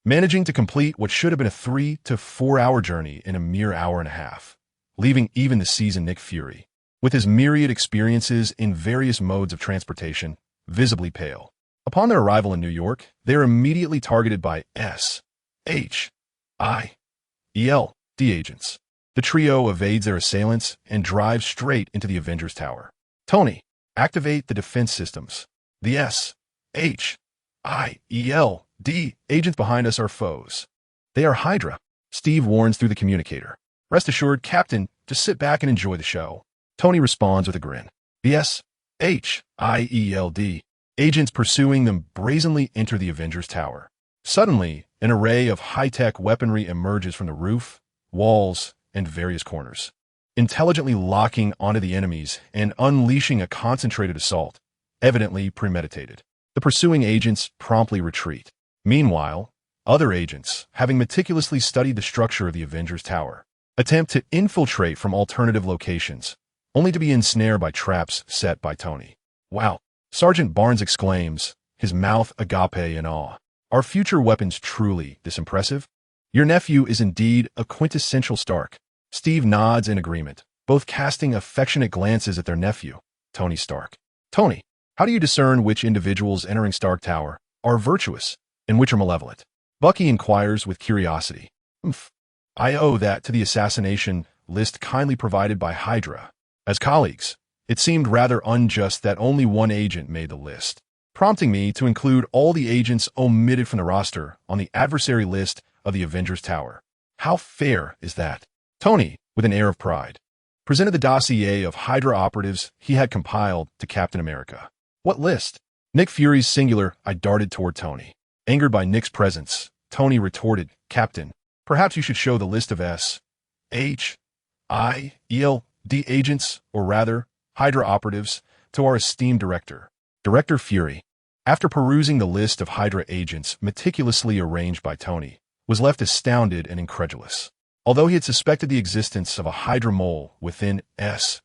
managing to complete what should have been a 3 to 4 hour journey in a mere hour and a half, leaving even the seasoned Nick Fury, with his myriad experiences in various modes of transportation, visibly pale. Upon their arrival in New York, they are immediately targeted by SHIELD agents. The trio evades their assailants and drives straight into the Avengers Tower. Tony, activate the defense systems. The SHIELD agents behind us are foes. They are Hydra. Steve warns through the communicator. Rest assured, Captain, just sit back and enjoy the show. Tony responds with a grin. The SHIELD agents pursuing them brazenly enter the Avengers Tower. Suddenly, an array of high-tech weaponry emerges from the roof, walls, and various corners, intelligently locking onto the enemies and unleashing a concentrated assault, evidently premeditated. The pursuing agents promptly retreat. Meanwhile, other agents, having meticulously studied the structure of the Avengers Tower, attempt to infiltrate from alternative locations, only to be ensnared by traps set by Tony. Wow! Sergeant Barnes exclaims, his mouth agape in awe. Are future weapons truly this impressive? Your nephew is indeed a quintessential Stark. Steve nods in agreement, both casting affectionate glances at their nephew, Tony Stark. Tony, how do you discern which individuals entering Stark Tower are virtuous and which are malevolent? Bucky inquires with curiosity. I owe that to the assassination list kindly provided by Hydra. As colleagues, it seemed rather unjust that only one agent made the list, prompting me to include all the agents omitted from the roster on the adversary list of the Avengers Tower. How fair is that? Tony, with an air of pride, presented the dossier of Hydra operatives he had compiled to Captain America. What list? Nick Fury's singular. I darted toward Tony. Angered by Nick's presence, Tony retorted, Captain, perhaps you should show the list of S.H.I.E.L.D. agents, or rather, Hydra operatives, to our esteemed director. Director Fury, after perusing the list of Hydra agents meticulously arranged by Tony, was left astounded and incredulous. Although he had suspected the existence of a Hydra mole within S.H.I.E.L.D.,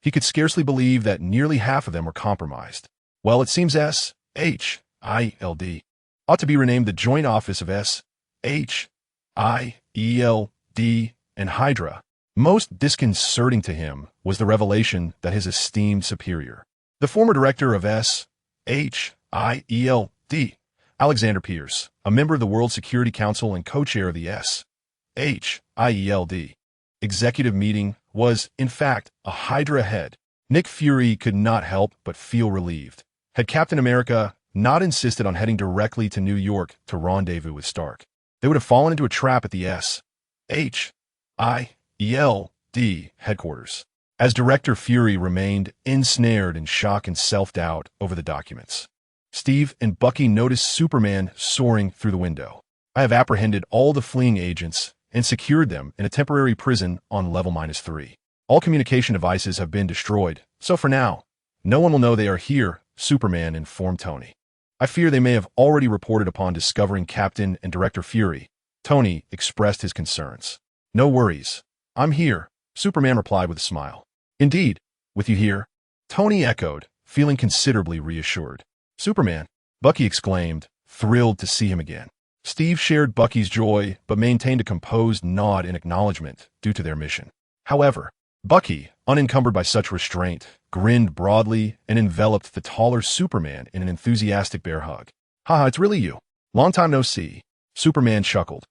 he could scarcely believe that nearly half of them were compromised. Well, it seems S.H.I.E.L.D. ought to be renamed the Joint Office of S.H.I.E.L.D. and Hydra. Most disconcerting to him was the revelation that his esteemed superior, the former director of S.H.I.E.L.D., Alexander Pierce, a member of the World Security Council and co-chair of the S.H.I.E.L.D. executive meeting, was, in fact, a Hydra head. Nick Fury could not help but feel relieved. Had Captain America not insisted on heading directly to New York to rendezvous with Stark, they would have fallen into a trap at the S.H.I.E.L.D. headquarters. As Director Fury remained ensnared in shock and self-doubt over the documents, Steve and Bucky noticed Superman soaring through the window. I have apprehended all the fleeing agents and secured them in a temporary prison on level -3. All communication devices have been destroyed, so for now, no one will know they are here, Superman informed Tony. I fear they may have already reported upon discovering Captain and Director Fury. Tony expressed his concerns. No worries. I'm here, Superman replied with a smile. Indeed, with you here? Tony echoed, feeling considerably reassured. Superman, Bucky exclaimed, thrilled to see him again. Steve shared Bucky's joy but maintained a composed nod in acknowledgement due to their mission. However, Bucky, unencumbered by such restraint, grinned broadly and enveloped the taller Superman in an enthusiastic bear hug. Haha, it's really you. Long time no see. Superman chuckled.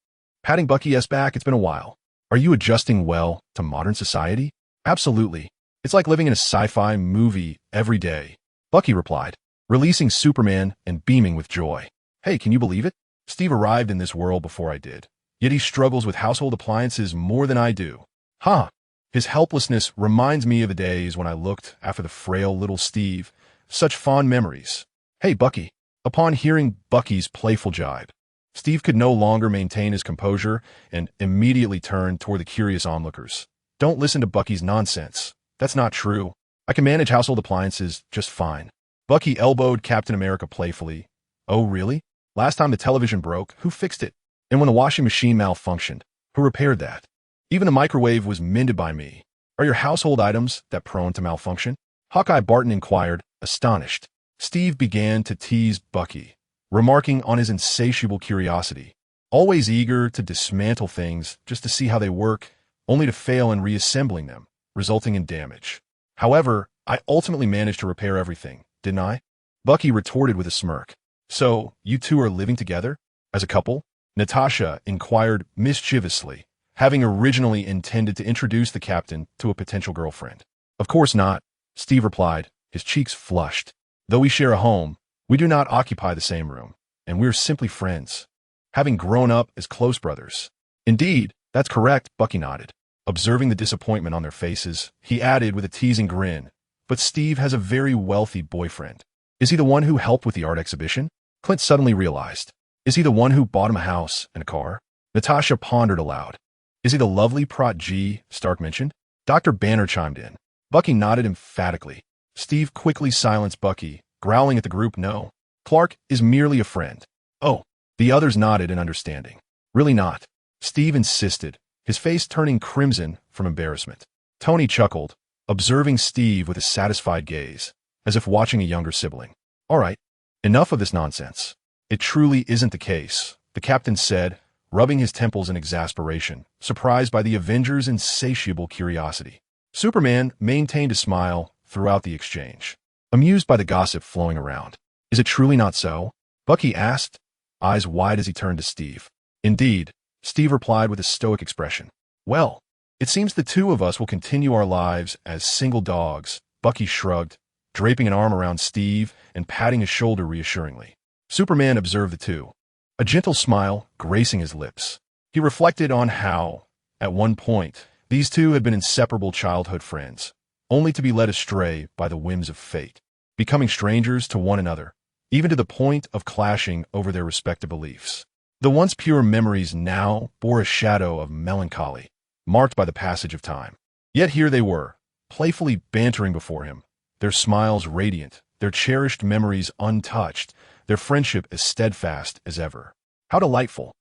Patting Bucky's back, it's been a while. Are you adjusting well to modern society? Absolutely. It's like living in a sci-fi movie every day. Bucky replied, releasing Superman and beaming with joy. Hey, can you believe it? Steve arrived in this world before I did, yet he struggles with household appliances more than I do. Huh. His helplessness reminds me of the days when I looked after the frail little Steve. Such fond memories. Hey, Bucky. Upon hearing Bucky's playful jibe, Steve could no longer maintain his composure and immediately turned toward the curious onlookers. Don't listen to Bucky's nonsense. That's not true. I can manage household appliances just fine. Bucky elbowed Captain America playfully. Oh, really? Last time the television broke, who fixed it? And when the washing machine malfunctioned, who repaired that? Even the microwave was mended by me. Are your household items that prone to malfunction? Hawkeye Barton inquired, astonished. Steve began to tease Bucky, remarking on his insatiable curiosity, always eager to dismantle things just to see how they work, only to fail in reassembling them, resulting in damage. However, I ultimately managed to repair everything, didn't I? Bucky retorted with a smirk. So, you two are living together? As a couple? Natasha inquired mischievously, having originally intended to introduce the captain to a potential girlfriend. Of course not, Steve replied, his cheeks flushed. Though we share a home, we do not occupy the same room, and we're simply friends, having grown up as close brothers. Indeed, that's correct, Bucky nodded. Observing the disappointment on their faces, he added with a teasing grin, but Steve has a very wealthy boyfriend. Is he the one who helped with the art exhibition? Clint suddenly realized. Is he the one who bought him a house and a car? Natasha pondered aloud. Is he the lovely Prot G Stark mentioned? Dr. Banner chimed in. Bucky nodded emphatically. Steve quickly silenced Bucky, growling at the group. No, Clark is merely a friend. Oh, the others nodded in understanding. Really not. Steve insisted, his face turning crimson from embarrassment. Tony chuckled, observing Steve with a satisfied gaze, as if watching a younger sibling. All right, enough of this nonsense. It truly isn't the case, the captain said, rubbing his temples in exasperation, surprised by the Avengers' insatiable curiosity. Superman maintained a smile throughout the exchange, amused by the gossip flowing around. "Is it truly not so?" Bucky asked, eyes wide as he turned to Steve. "Indeed," Steve replied with a stoic expression. "Well, it seems the two of us will continue our lives as single dogs," Bucky shrugged, draping an arm around Steve and patting his shoulder reassuringly. Superman observed the two, a gentle smile gracing his lips. He reflected on how, at one point, these two had been inseparable childhood friends, only to be led astray by the whims of fate, becoming strangers to one another, even to the point of clashing over their respective beliefs. The once pure memories now bore a shadow of melancholy, marked by the passage of time. Yet here they were, playfully bantering before him, their smiles radiant, their cherished memories untouched, their friendship as steadfast as ever. How delightful!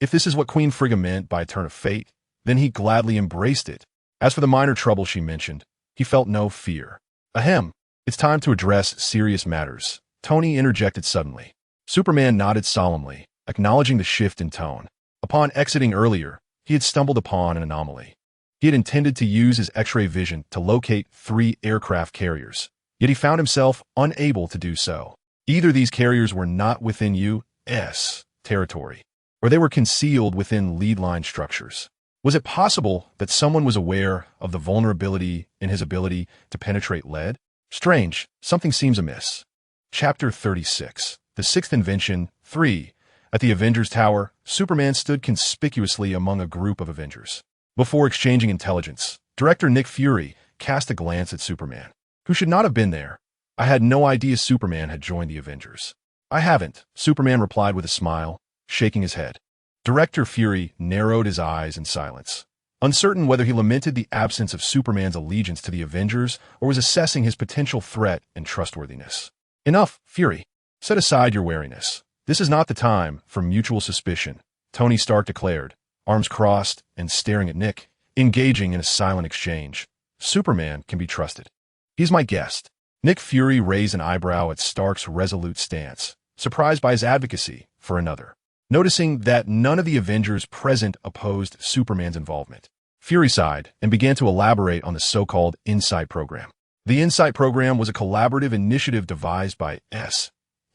If this is what Queen Frigga meant by a turn of fate, then he gladly embraced it. As for the minor trouble she mentioned, he felt no fear. Ahem, it's time to address serious matters, Tony interjected suddenly. Superman nodded solemnly, acknowledging the shift in tone. Upon exiting earlier, he had stumbled upon an anomaly. He had intended to use his X-ray vision to locate 3 aircraft carriers, yet he found himself unable to do so. Either these carriers were not within U.S. territory, or they were concealed within lead line structures. Was it possible that someone was aware of the vulnerability in his ability to penetrate lead? Strange, something seems amiss. Chapter 36, The Sixth Invention, 3. At the Avengers Tower, Superman stood conspicuously among a group of Avengers. Before exchanging intelligence, Director Nick Fury cast a glance at Superman, who should not have been there. "I had no idea Superman had joined the Avengers." "I haven't," Superman replied with a smile, shaking his head. Director Fury narrowed his eyes in silence, uncertain whether he lamented the absence of Superman's allegiance to the Avengers or was assessing his potential threat and trustworthiness. "Enough, Fury. Set aside your wariness. This is not the time for mutual suspicion," Tony Stark declared, arms crossed and staring at Nick, engaging in a silent exchange. "Superman can be trusted. He's my guest." Nick Fury raised an eyebrow at Stark's resolute stance, surprised by his advocacy for another. Noticing that none of the Avengers present opposed Superman's involvement, Fury sighed and began to elaborate on the so-called Insight Program. The Insight Program was a collaborative initiative devised by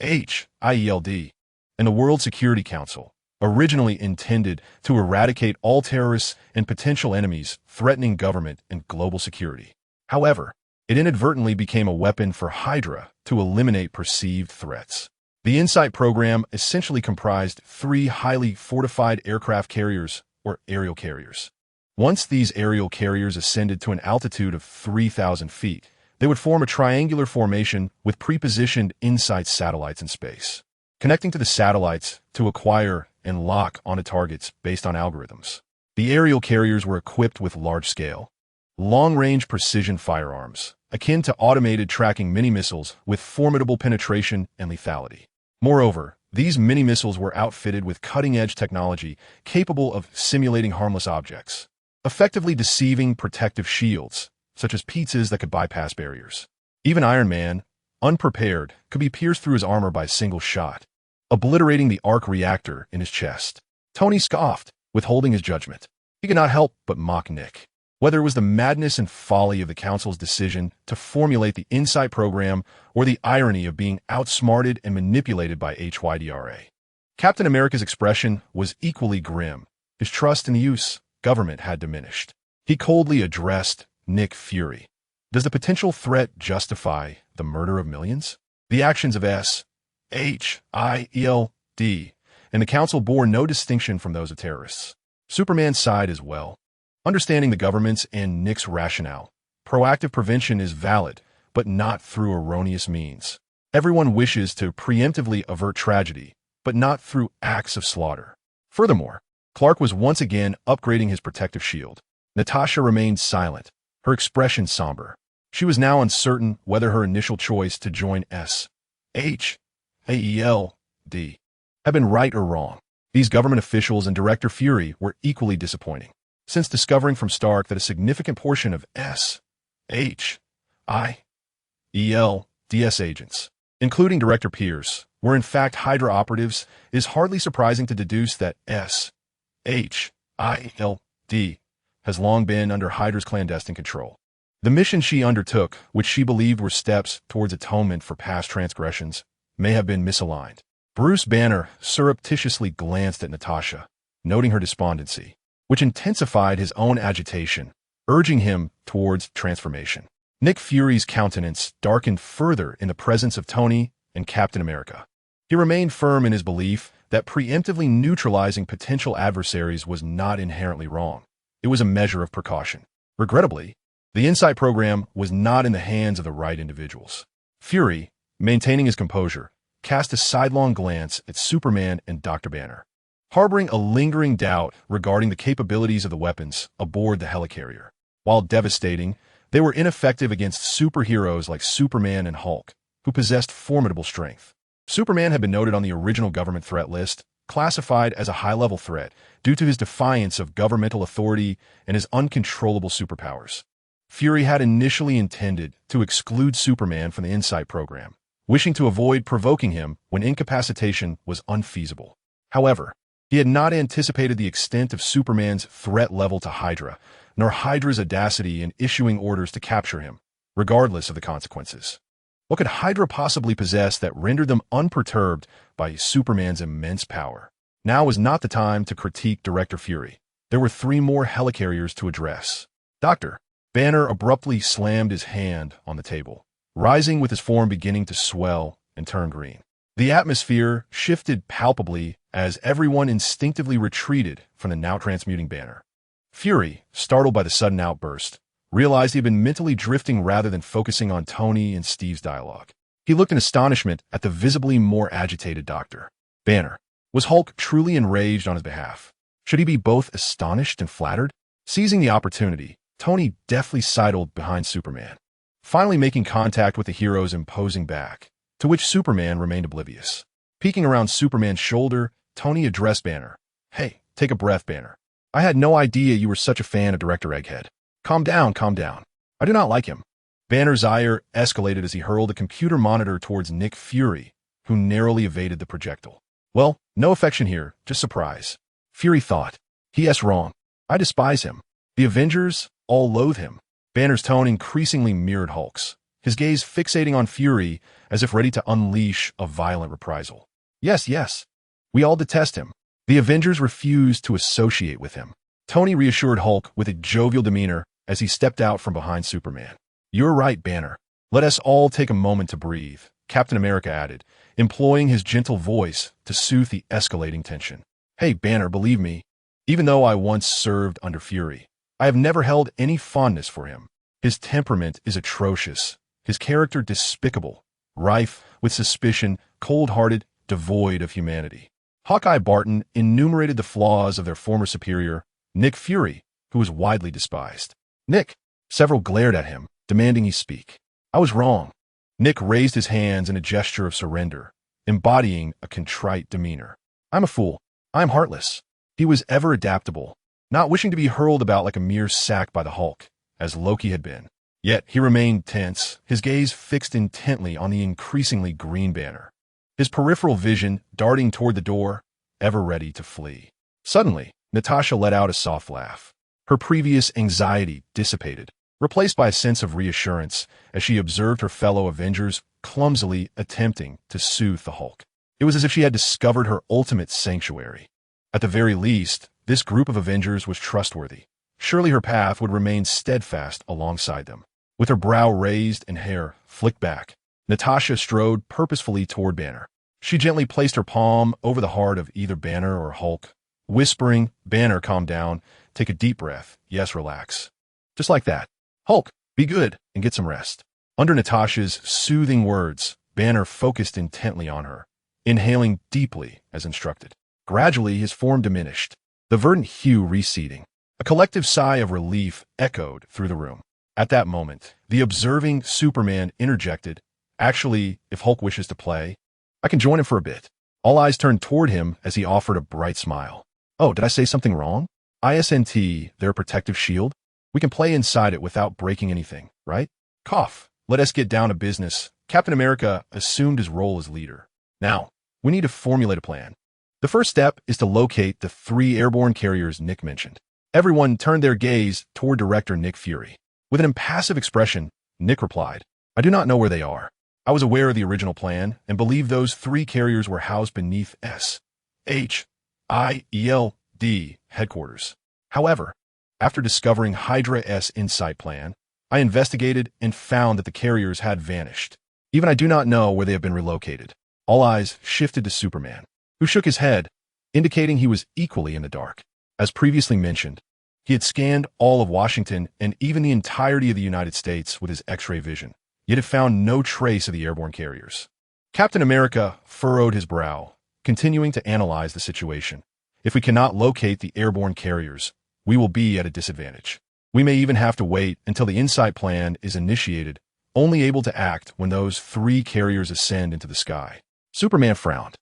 SHIELD and the World Security Council, originally intended to eradicate all terrorists and potential enemies threatening government and global security. However, it inadvertently became a weapon for Hydra to eliminate perceived threats. The Insight Program essentially comprised 3 highly fortified aircraft carriers, or aerial carriers. Once these aerial carriers ascended to an altitude of 3,000 feet, they would form a triangular formation with pre-positioned Insight satellites in space, connecting to the satellites to acquire and lock onto targets based on algorithms. The aerial carriers were equipped with large-scale, long-range precision firearms, akin to automated tracking mini-missiles with formidable penetration and lethality. Moreover, these mini-missiles were outfitted with cutting-edge technology capable of simulating harmless objects, effectively deceiving protective shields, such as pizzas that could bypass barriers. Even Iron Man, unprepared, could be pierced through his armor by a single shot, obliterating the arc reactor in his chest. Tony scoffed, withholding his judgment. He could not help but mock Nick. Whether it was the madness and folly of the Council's decision to formulate the Insight Program or the irony of being outsmarted and manipulated by HYDRA. Captain America's expression was equally grim. His trust in the U.S. government had diminished. He coldly addressed Nick Fury. "Does the potential threat justify the murder of millions?" The actions of SHIELD and the Council bore no distinction from those of terrorists. Superman sighed as well, understanding the government's and Nick's rationale. Proactive prevention is valid, but not through erroneous means. Everyone wishes to preemptively avert tragedy, but not through acts of slaughter. Furthermore, Clark was once again upgrading his protective shield. Natasha remained silent, her expression somber. She was now uncertain whether her initial choice to join SHIELD had been right or wrong. These government officials and Director Fury were equally disappointing, since discovering from Stark that a significant portion of SHIELD's agents, including Director Pierce, were in fact Hydra operatives. It is hardly surprising to deduce that HILD has long been under Hydra's clandestine control. The mission she undertook, which she believed were steps towards atonement for past transgressions, may have been misaligned. Bruce Banner surreptitiously glanced at Natasha, noting her despondency, which intensified his own agitation, urging him towards transformation. Nick Fury's countenance darkened further in the presence of Tony and Captain America. He remained firm in his belief that preemptively neutralizing potential adversaries was not inherently wrong. It was a measure of precaution. Regrettably, the Insight program was not in the hands of the right individuals. Fury, maintaining his composure, cast a sidelong glance at Superman and Dr. Banner, harboring a lingering doubt regarding the capabilities of the weapons aboard the helicarrier. While devastating, they were ineffective against superheroes like Superman and Hulk, who possessed formidable strength. Superman had been noted on the original government threat list, classified as a high-level threat due to his defiance of governmental authority and his uncontrollable superpowers. Fury had initially intended to exclude Superman from the Insight program, wishing to avoid provoking him when incapacitation was unfeasible. However, he had not anticipated the extent of Superman's threat level to Hydra, nor Hydra's audacity in issuing orders to capture him, regardless of the consequences. What could Hydra possibly possess that rendered them unperturbed by Superman's immense power? Now was not the time to critique Director Fury. There were 3 more helicarriers to address. Dr. Banner abruptly slammed his hand on the table, rising with his form beginning to swell and turn green. The atmosphere shifted palpably as everyone instinctively retreated from the now transmuting Banner. Fury, startled by the sudden outburst, realized he had been mentally drifting rather than focusing on Tony and Steve's dialogue. He looked in astonishment at the visibly more agitated Dr. Banner. Was Hulk truly enraged on his behalf? Should he be both astonished and flattered? Seizing the opportunity, Tony deftly sidled behind Superman, finally making contact with the hero's imposing back, to which Superman remained oblivious. Peeking around Superman's shoulder, Tony addressed Banner. "Hey, take a breath, Banner. I had no idea you were such a fan of Director Egghead. Calm down, calm down. I do not like him." Banner's ire escalated as he hurled a computer monitor towards Nick Fury, who narrowly evaded the projectile. "Well, no affection here, just surprise." Fury thought. "He*s wrong. I despise him. The Avengers all loathe him." Banner's tone increasingly mirrored Hulk's, his gaze fixating on Fury as if ready to unleash a violent reprisal. Yes. We all detest him. The Avengers refuse to associate with him." Tony reassured Hulk with a jovial demeanor as he stepped out from behind Superman. "You're right, Banner. Let us all take a moment to breathe," Captain America added, employing his gentle voice to soothe the escalating tension. "Hey, Banner, believe me, even though I once served under Fury, I have never held any fondness for him. His temperament is atrocious, his character despicable, rife with suspicion, cold-hearted, devoid of humanity." Hawkeye Barton enumerated the flaws of their former superior, Nick Fury, who was widely despised. "Nick," several glared at him, demanding he speak. "I was wrong." Nick raised his hands in a gesture of surrender, embodying a contrite demeanor. "I'm a fool. I'm heartless." He was ever adaptable, not wishing to be hurled about like a mere sack by the Hulk, as Loki had been. Yet he remained tense, his gaze fixed intently on the increasingly green Banner, his peripheral vision darting toward the door, ever ready to flee. Suddenly, Natasha let out a soft laugh. Her previous anxiety dissipated, replaced by a sense of reassurance as she observed her fellow Avengers clumsily attempting to soothe the Hulk. It was as if she had discovered her ultimate sanctuary. At the very least, this group of Avengers was trustworthy. Surely her path would remain steadfast alongside them. With her brow raised and hair flicked back, Natasha strode purposefully toward Banner. She gently placed her palm over the heart of either Banner or Hulk, whispering, "Banner, calm down. Take a deep breath. Yes, relax. Just like that. Hulk, be good and get some rest." Under Natasha's soothing words, Banner focused intently on her, inhaling deeply as instructed. Gradually, his form diminished, the verdant hue receding. A collective sigh of relief echoed through the room. At that moment, the observing Superman interjected, "Actually, if Hulk wishes to play, I can join him for a bit." All eyes turned toward him as he offered a bright smile. "Oh, did I say something wrong? ISNT, their protective shield? We can play inside it without breaking anything, right?" Cough. Let us get down to business. Captain America assumed his role as leader. "Now, we need to formulate a plan." The first step is to locate the 3 airborne carriers Nick mentioned. Everyone turned their gaze toward director Nick Fury. With an impassive expression, Nick replied, "I do not know where they are. I was aware of the original plan and believed those 3 carriers were housed beneath SHIELD headquarters. However, after discovering Hydra's insight plan, I investigated and found that the carriers had vanished. Even I do not know where they have been relocated." All eyes shifted to Superman, who shook his head, indicating he was equally in the dark. As previously mentioned, he had scanned all of Washington and even the entirety of the United States with his X-ray vision, yet had found no trace of the airborne carriers. Captain America furrowed his brow, continuing to analyze the situation. If we cannot locate the airborne carriers, we will be at a disadvantage. We may even have to wait until the insight plan is initiated, only able to act when those 3 carriers ascend into the sky. Superman frowned.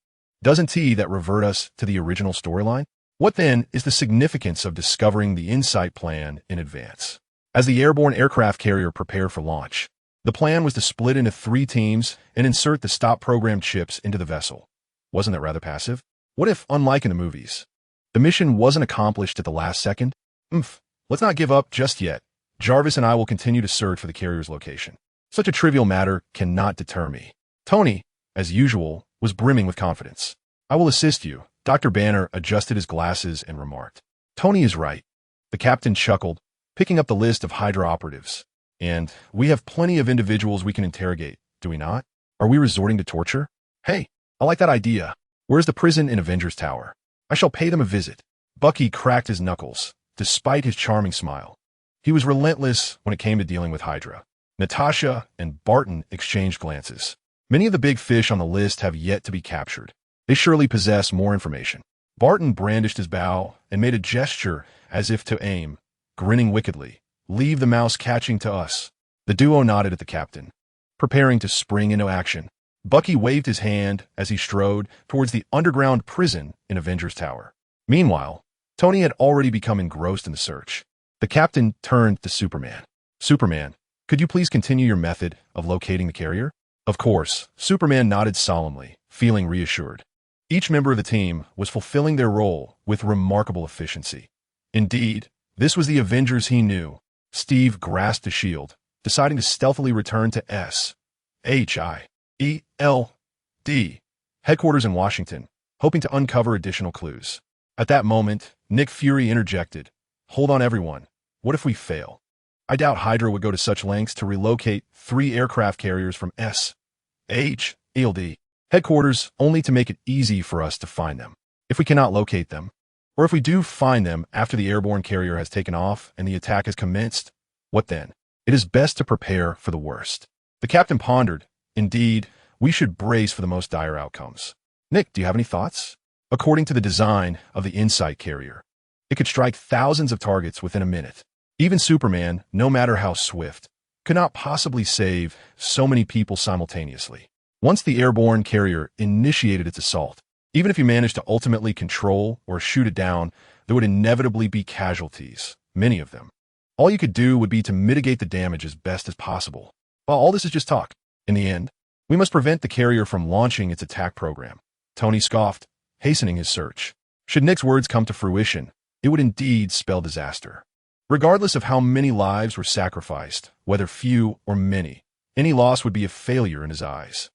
Doesn't that revert us to the original storyline? What then is the significance of discovering the insight plan in advance? As the airborne aircraft carrier prepared for launch, the plan was to split into 3 teams and insert the stop program chips into the vessel. Wasn't that rather passive? What if, unlike in the movies, the mission wasn't accomplished at the last second? Let's not give up just yet. Jarvis and I will continue to search for the carrier's location. Such a trivial matter cannot deter me. Tony, as usual, was brimming with confidence. "I will assist you." Dr. Banner adjusted his glasses and remarked, "Tony is right." The captain chuckled, picking up the list of Hydra operatives. "And we have plenty of individuals we can interrogate, do we not? Are we resorting to torture? Hey, I like that idea. Where's the prison in Avengers Tower? I shall pay them a visit." Bucky cracked his knuckles, despite his charming smile. He was relentless when it came to dealing with Hydra. Natasha and Barton exchanged glances. Many of the big fish on the list have yet to be captured. They surely possess more information. Barton brandished his bow and made a gesture as if to aim, grinning wickedly. "Leave the mouse catching to us." The duo nodded at the captain, preparing to spring into action. Bucky waved his hand as he strode towards the underground prison in Avengers Tower. Meanwhile, Tony had already become engrossed in the search. The captain turned to Superman. "Superman, could you please continue your method of locating the carrier?" Of course, Superman nodded solemnly, feeling reassured. Each member of the team was fulfilling their role with remarkable efficiency. Indeed, this was the Avengers he knew. Steve grasped a shield, deciding to stealthily return to SHIELD headquarters in Washington, hoping to uncover additional clues. At that moment, Nick Fury interjected, "Hold on, everyone. What if we fail? I doubt Hydra would go to such lengths to relocate 3 aircraft carriers from SHIELD headquarters only to make it easy for us to find them. If we cannot locate them, or if we do find them after the airborne carrier has taken off and the attack has commenced, what then? It is best to prepare for the worst." The captain pondered. "Indeed, we should brace for the most dire outcomes." "Nick, do you have any thoughts?" According to the design of the Insight carrier, it could strike thousands of targets within a minute. Even Superman, no matter how swift, could not possibly save so many people simultaneously. Once the airborne carrier initiated its assault, even if he managed to ultimately control or shoot it down, there would inevitably be casualties, many of them. All you could do would be to mitigate the damage as best as possible. Well, all this is just talk. In the end, we must prevent the carrier from launching its attack program. Tony scoffed, hastening his search. Should Nick's words come to fruition, it would indeed spell disaster. Regardless of how many lives were sacrificed, whether few or many, any loss would be a failure in his eyes.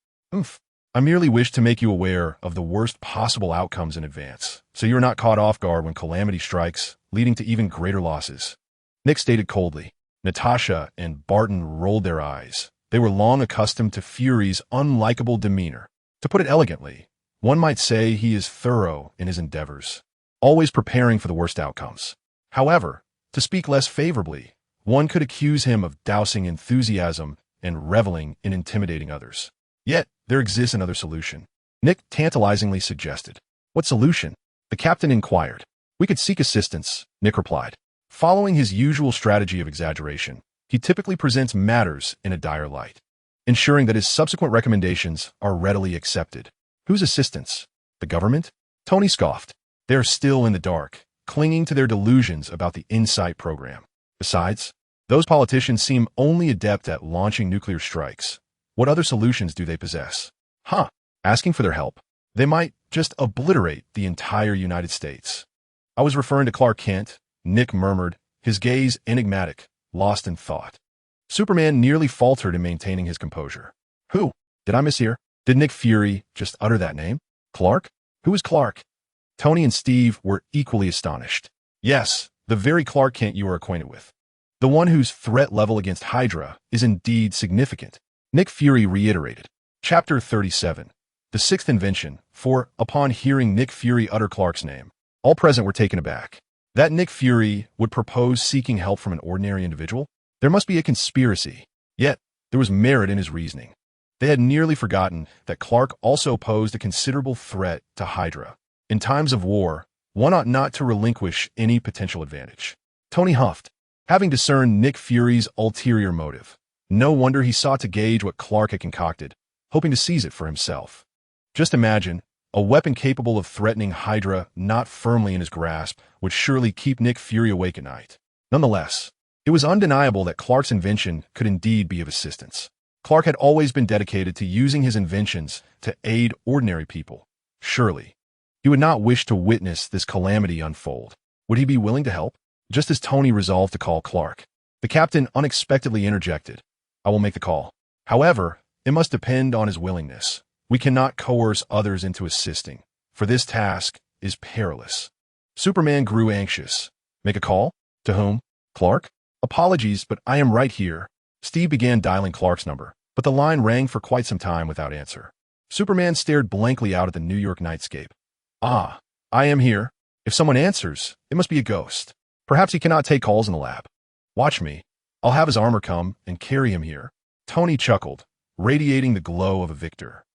I merely wish to make you aware of the worst possible outcomes in advance, so you are not caught off guard when calamity strikes, leading to even greater losses." Nick stated coldly. Natasha and Barton rolled their eyes. They were long accustomed to Fury's unlikable demeanor. To put it elegantly, one might say he is thorough in his endeavors, always preparing for the worst outcomes. However, to speak less favorably, one could accuse him of dousing enthusiasm and reveling in intimidating others. Yet, there exists another solution. Nick tantalizingly suggested. "What solution?" the captain inquired. "We could seek assistance," Nick replied. Following his usual strategy of exaggeration, he typically presents matters in a dire light, ensuring that his subsequent recommendations are readily accepted. Whose assistance? The government? Tony scoffed. They are still in the dark, clinging to their delusions about the Insight program. Besides, those politicians seem only adept at launching nuclear strikes. What other solutions do they possess? Asking for their help. They might just obliterate the entire United States. I was referring to Clark Kent, Nick murmured, his gaze enigmatic, lost in thought. Superman nearly faltered in maintaining his composure. Who? Did I mishear? Did Nick Fury just utter that name? Clark? Who is Clark? Tony and Steve were equally astonished. Yes, the very Clark Kent you are acquainted with. The one whose threat level against Hydra is indeed significant. Nick Fury reiterated. Chapter 37. The sixth invention, for, upon hearing Nick Fury utter Clark's name, all present were taken aback. That Nick Fury would propose seeking help from an ordinary individual? There must be a conspiracy. Yet, there was merit in his reasoning. They had nearly forgotten that Clark also posed a considerable threat to Hydra. In times of war, one ought not to relinquish any potential advantage. Tony huffed, having discerned Nick Fury's ulterior motive. No wonder he sought to gauge what Clark had concocted, hoping to seize it for himself. Just imagine, a weapon capable of threatening Hydra not firmly in his grasp would surely keep Nick Fury awake at night. Nonetheless, it was undeniable that Clark's invention could indeed be of assistance. Clark had always been dedicated to using his inventions to aid ordinary people. Surely, he would not wish to witness this calamity unfold. Would he be willing to help? Just as Tony resolved to call Clark, the captain unexpectedly interjected, I will make the call. However, it must depend on his willingness. We cannot coerce others into assisting, for this task is perilous. Superman grew anxious. Make a call? To whom? Clark? Apologies, but I am right here. Steve began dialing Clark's number, but the line rang for quite some time without answer. Superman stared blankly out at the New York nightscape. Ah, I am here. If someone answers, it must be a ghost. Perhaps he cannot take calls in the lab. Watch me. I'll have his armor come and carry him here. Tony chuckled, radiating the glow of a victor.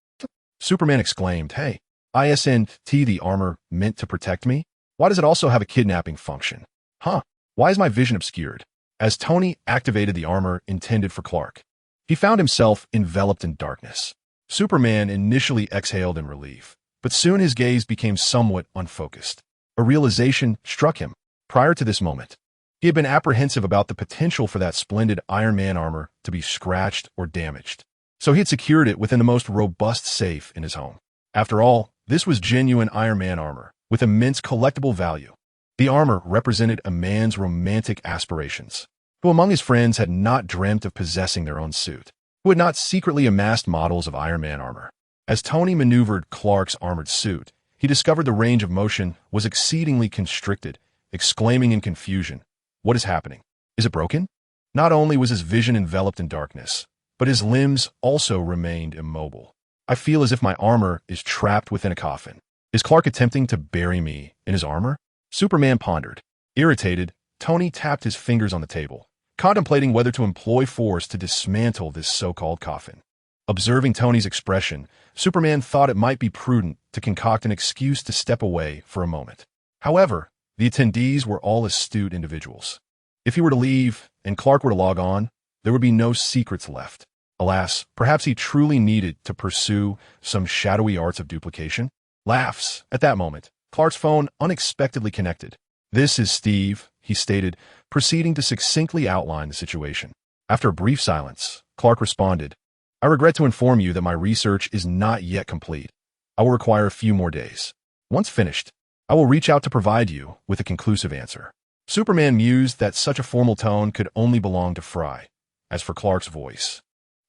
Superman exclaimed, Hey, isn't the armor meant to protect me? Why does it also have a kidnapping function? Huh, why is my vision obscured? As Tony activated the armor intended for Clark, he found himself enveloped in darkness. Superman initially exhaled in relief, but soon his gaze became somewhat unfocused. A realization struck him. Prior to this moment, he had been apprehensive about the potential for that splendid Iron Man armor to be scratched or damaged. So he had secured it within the most robust safe in his home. After all, this was genuine Iron Man armor, with immense collectible value. The armor represented a man's romantic aspirations, who among his friends had not dreamt of possessing their own suit, who had not secretly amassed models of Iron Man armor. As Tony maneuvered Clark's armored suit, he discovered the range of motion was exceedingly constricted, exclaiming in confusion, What is happening? Is it broken? Not only was his vision enveloped in darkness, but his limbs also remained immobile. I feel as if my armor is trapped within a coffin. Is Clark attempting to bury me in his armor? Superman pondered. Irritated, Tony tapped his fingers on the table, contemplating whether to employ force to dismantle this so-called coffin. Observing Tony's expression, Superman thought it might be prudent to concoct an excuse to step away for a moment. However, the attendees were all astute individuals. If he were to leave and Clark were to log on, there would be no secrets left. Alas, perhaps he truly needed to pursue some shadowy arts of duplication. Laughs. At that moment, Clark's phone unexpectedly connected. This is Steve, he stated, proceeding to succinctly outline the situation. After a brief silence, Clark responded, I regret to inform you that my research is not yet complete. I will require a few more days. Once finished, I will reach out to provide you with a conclusive answer. Superman mused that such a formal tone could only belong to Fry. As for Clark's voice,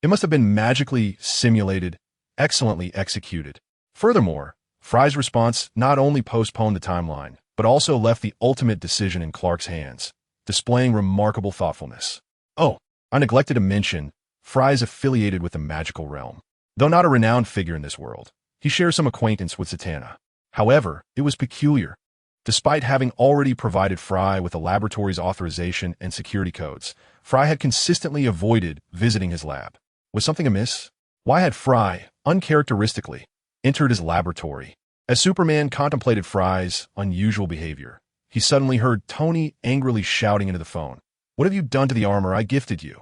it must have been magically simulated, excellently executed. Furthermore, Fry's response not only postponed the timeline, but also left the ultimate decision in Clark's hands, displaying remarkable thoughtfulness. Oh, I neglected to mention, Fry is affiliated with the magical realm. Though not a renowned figure in this world, he shares some acquaintance with Zatanna. However, it was peculiar. Despite having already provided Fry with the laboratory's authorization and security codes, Fry had consistently avoided visiting his lab. Was something amiss? Why had Fry, uncharacteristically, entered his laboratory? As Superman contemplated Fry's unusual behavior, he suddenly heard Tony angrily shouting into the phone, What have you done to the armor I gifted you?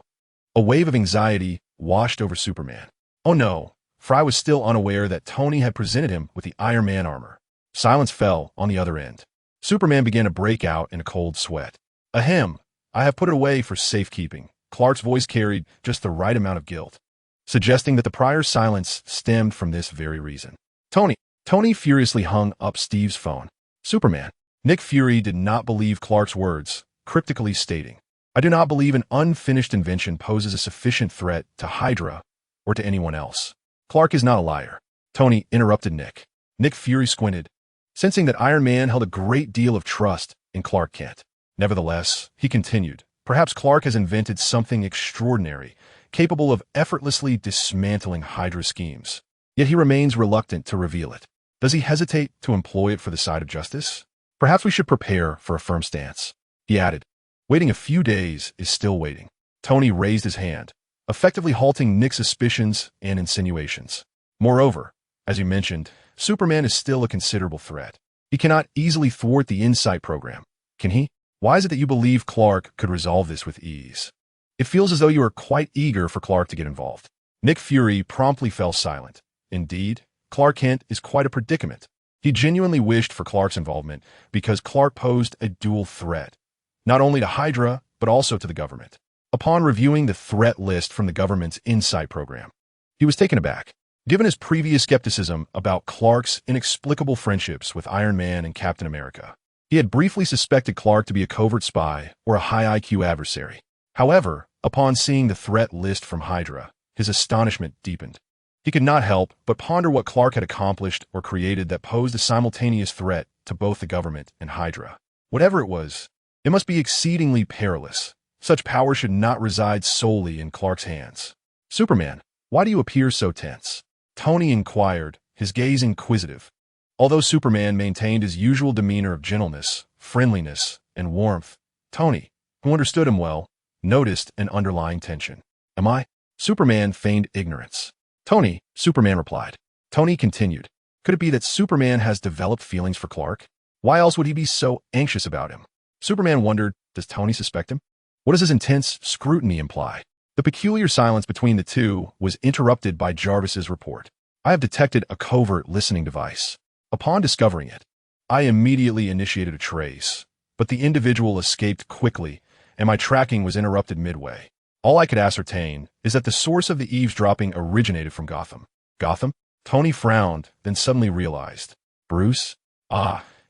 A wave of anxiety washed over Superman. Oh no, Fry was still unaware that Tony had presented him with the Iron Man armor. Silence fell on the other end. Superman began to break out in a cold sweat. Ahem, I have put it away for safekeeping. Clark's voice carried just the right amount of guilt, suggesting that the prior silence stemmed from this very reason. Tony, Tony furiously hung up Steve's phone. Superman. Nick Fury did not believe Clark's words, cryptically stating, I do not believe an unfinished invention poses a sufficient threat to Hydra or to anyone else. Clark is not a liar. Tony interrupted Nick. Nick Fury squinted, sensing that Iron Man held a great deal of trust in Clark Kent. Nevertheless, he continued, perhaps Clark has invented something extraordinary, capable of effortlessly dismantling Hydra schemes. Yet he remains reluctant to reveal it. Does he hesitate to employ it for the side of justice? Perhaps we should prepare for a firm stance. He added, waiting a few days is still waiting. Tony raised his hand, effectively halting Nick's suspicions and insinuations. Moreover, as you mentioned, Superman is still a considerable threat. He cannot easily thwart the Insight program. Can he? Why is it that you believe Clark could resolve this with ease? It feels as though you are quite eager for Clark to get involved. Nick Fury promptly fell silent. Indeed, Clark Kent is quite a predicament. He genuinely wished for Clark's involvement because Clark posed a dual threat, not only to Hydra, but also to the government. Upon reviewing the threat list from the government's Insight program, he was taken aback. Given his previous skepticism about Clark's inexplicable friendships with Iron Man and Captain America, he had briefly suspected Clark to be a covert spy or a high IQ adversary. However, upon seeing the threat list from Hydra, his astonishment deepened. He could not help but ponder what Clark had accomplished or created that posed a simultaneous threat to both the government and Hydra. Whatever it was, it must be exceedingly perilous. Such power should not reside solely in Clark's hands. Superman, why do you appear so tense? Tony inquired, his gaze inquisitive. Although Superman maintained his usual demeanor of gentleness, friendliness, and warmth, Tony, who understood him well, noticed an underlying tension. Am I? Superman feigned ignorance. Tony, Superman replied. Tony continued. Could it be that Superman has developed feelings for Clark? Why else would he be so anxious about him? Superman wondered, does Tony suspect him? What does his intense scrutiny imply? The peculiar silence between the two was interrupted by Jarvis's report. I have detected a covert listening device. Upon discovering it, I immediately initiated a trace, but the individual escaped quickly, and my tracking was interrupted midway. All I could ascertain is that the source of the eavesdropping originated from Gotham. Gotham? Tony frowned, then suddenly realized. Bruce?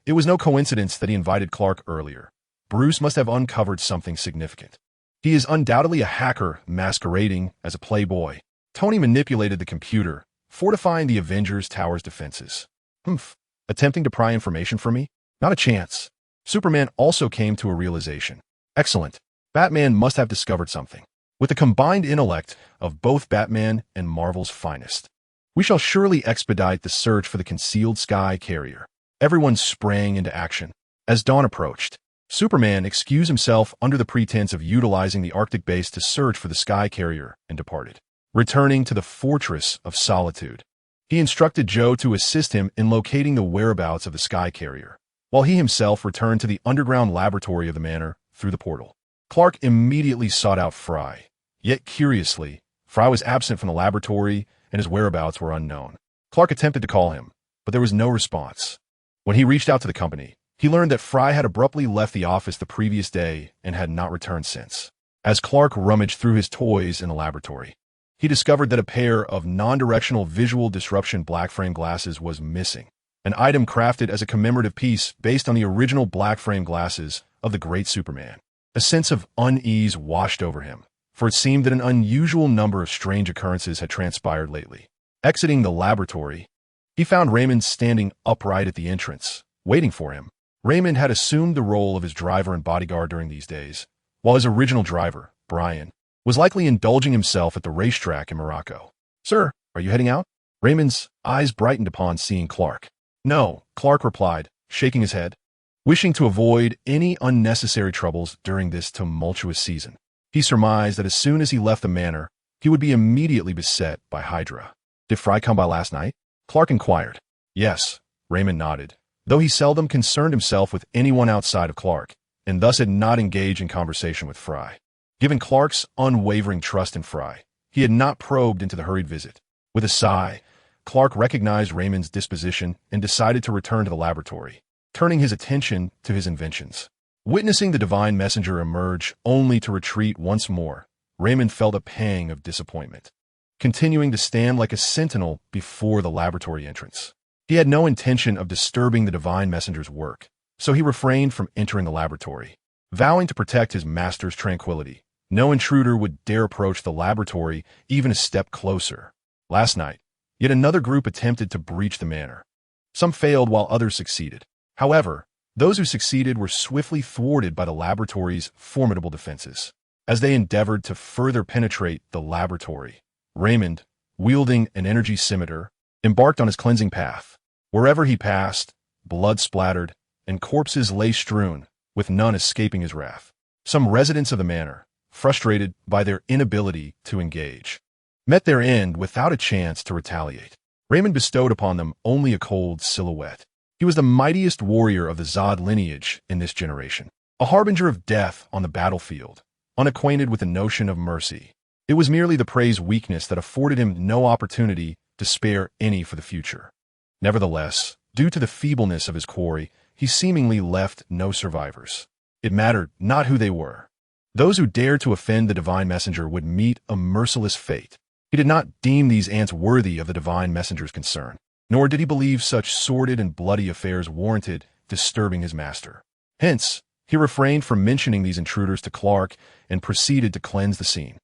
It was no coincidence that he invited Clark earlier. Bruce must have uncovered something significant. He is undoubtedly a hacker masquerading as a playboy. Tony manipulated the computer, fortifying the Avengers Tower's defenses. Attempting to pry information from me? Not a chance. Superman also came to a realization. Excellent. Batman must have discovered something. With the combined intellect of both Batman and Marvel's finest, we shall surely expedite the search for the concealed sky carrier. Everyone sprang into action. As dawn approached, Superman excused himself under the pretense of utilizing the Arctic base to search for the sky carrier and departed. Returning to the Fortress of Solitude, he instructed Joe to assist him in locating the whereabouts of the sky carrier, while he himself returned to the underground laboratory of the manor through the portal. Clark immediately sought out Fry. Yet curiously, Fry was absent from the laboratory and his whereabouts were unknown. Clark attempted to call him, but there was no response. When he reached out to the company, he learned that Fry had abruptly left the office the previous day and had not returned since. As Clark rummaged through his toys in the laboratory, he discovered that a pair of non-directional visual disruption black frame glasses was missing, an item crafted as a commemorative piece based on the original black frame glasses of the great Superman. A sense of unease washed over him, for it seemed that an unusual number of strange occurrences had transpired lately. Exiting the laboratory, he found Raymond standing upright at the entrance, waiting for him. Raymond had assumed the role of his driver and bodyguard during these days, while his original driver, Brian, was likely indulging himself at the racetrack in Morocco. Sir, are you heading out? Raymond's eyes brightened upon seeing Clark. No, Clark replied, shaking his head, wishing to avoid any unnecessary troubles during this tumultuous season. He surmised that as soon as he left the manor, he would be immediately beset by Hydra. Did Fry come by last night? Clark inquired. Yes, Raymond nodded, though he seldom concerned himself with anyone outside of Clark, and thus had not engaged in conversation with Fry. Given Clark's unwavering trust in Fry, he had not probed into the hurried visit. With a sigh, Clark recognized Raymond's disposition and decided to return to the laboratory, turning his attention to his inventions. Witnessing the divine messenger emerge only to retreat once more, Raymond felt a pang of disappointment, continuing to stand like a sentinel before the laboratory entrance. He had no intention of disturbing the divine messenger's work, so he refrained from entering the laboratory, vowing to protect his master's tranquility. No intruder would dare approach the laboratory even a step closer. Last night, yet another group attempted to breach the manor. Some failed while others succeeded. However, those who succeeded were swiftly thwarted by the laboratory's formidable defenses. As they endeavored to further penetrate the laboratory, Raymond, wielding an energy scimitar, embarked on his cleansing path. Wherever he passed, blood splattered, and corpses lay strewn, with none escaping his wrath. Some residents of the manor, frustrated by their inability to engage, met their end without a chance to retaliate. Raymond bestowed upon them only a cold silhouette. He was the mightiest warrior of the Zod lineage in this generation, a harbinger of death on the battlefield, unacquainted with the notion of mercy. It was merely the prey's weakness that afforded him no opportunity to spare any for the future. Nevertheless, due to the feebleness of his quarry, he seemingly left no survivors. It mattered not who they were. Those who dared to offend the divine messenger would meet a merciless fate. He did not deem these ants worthy of the divine messenger's concern, nor did he believe such sordid and bloody affairs warranted disturbing his master. Hence, he refrained from mentioning these intruders to Clark and proceeded to cleanse the scene,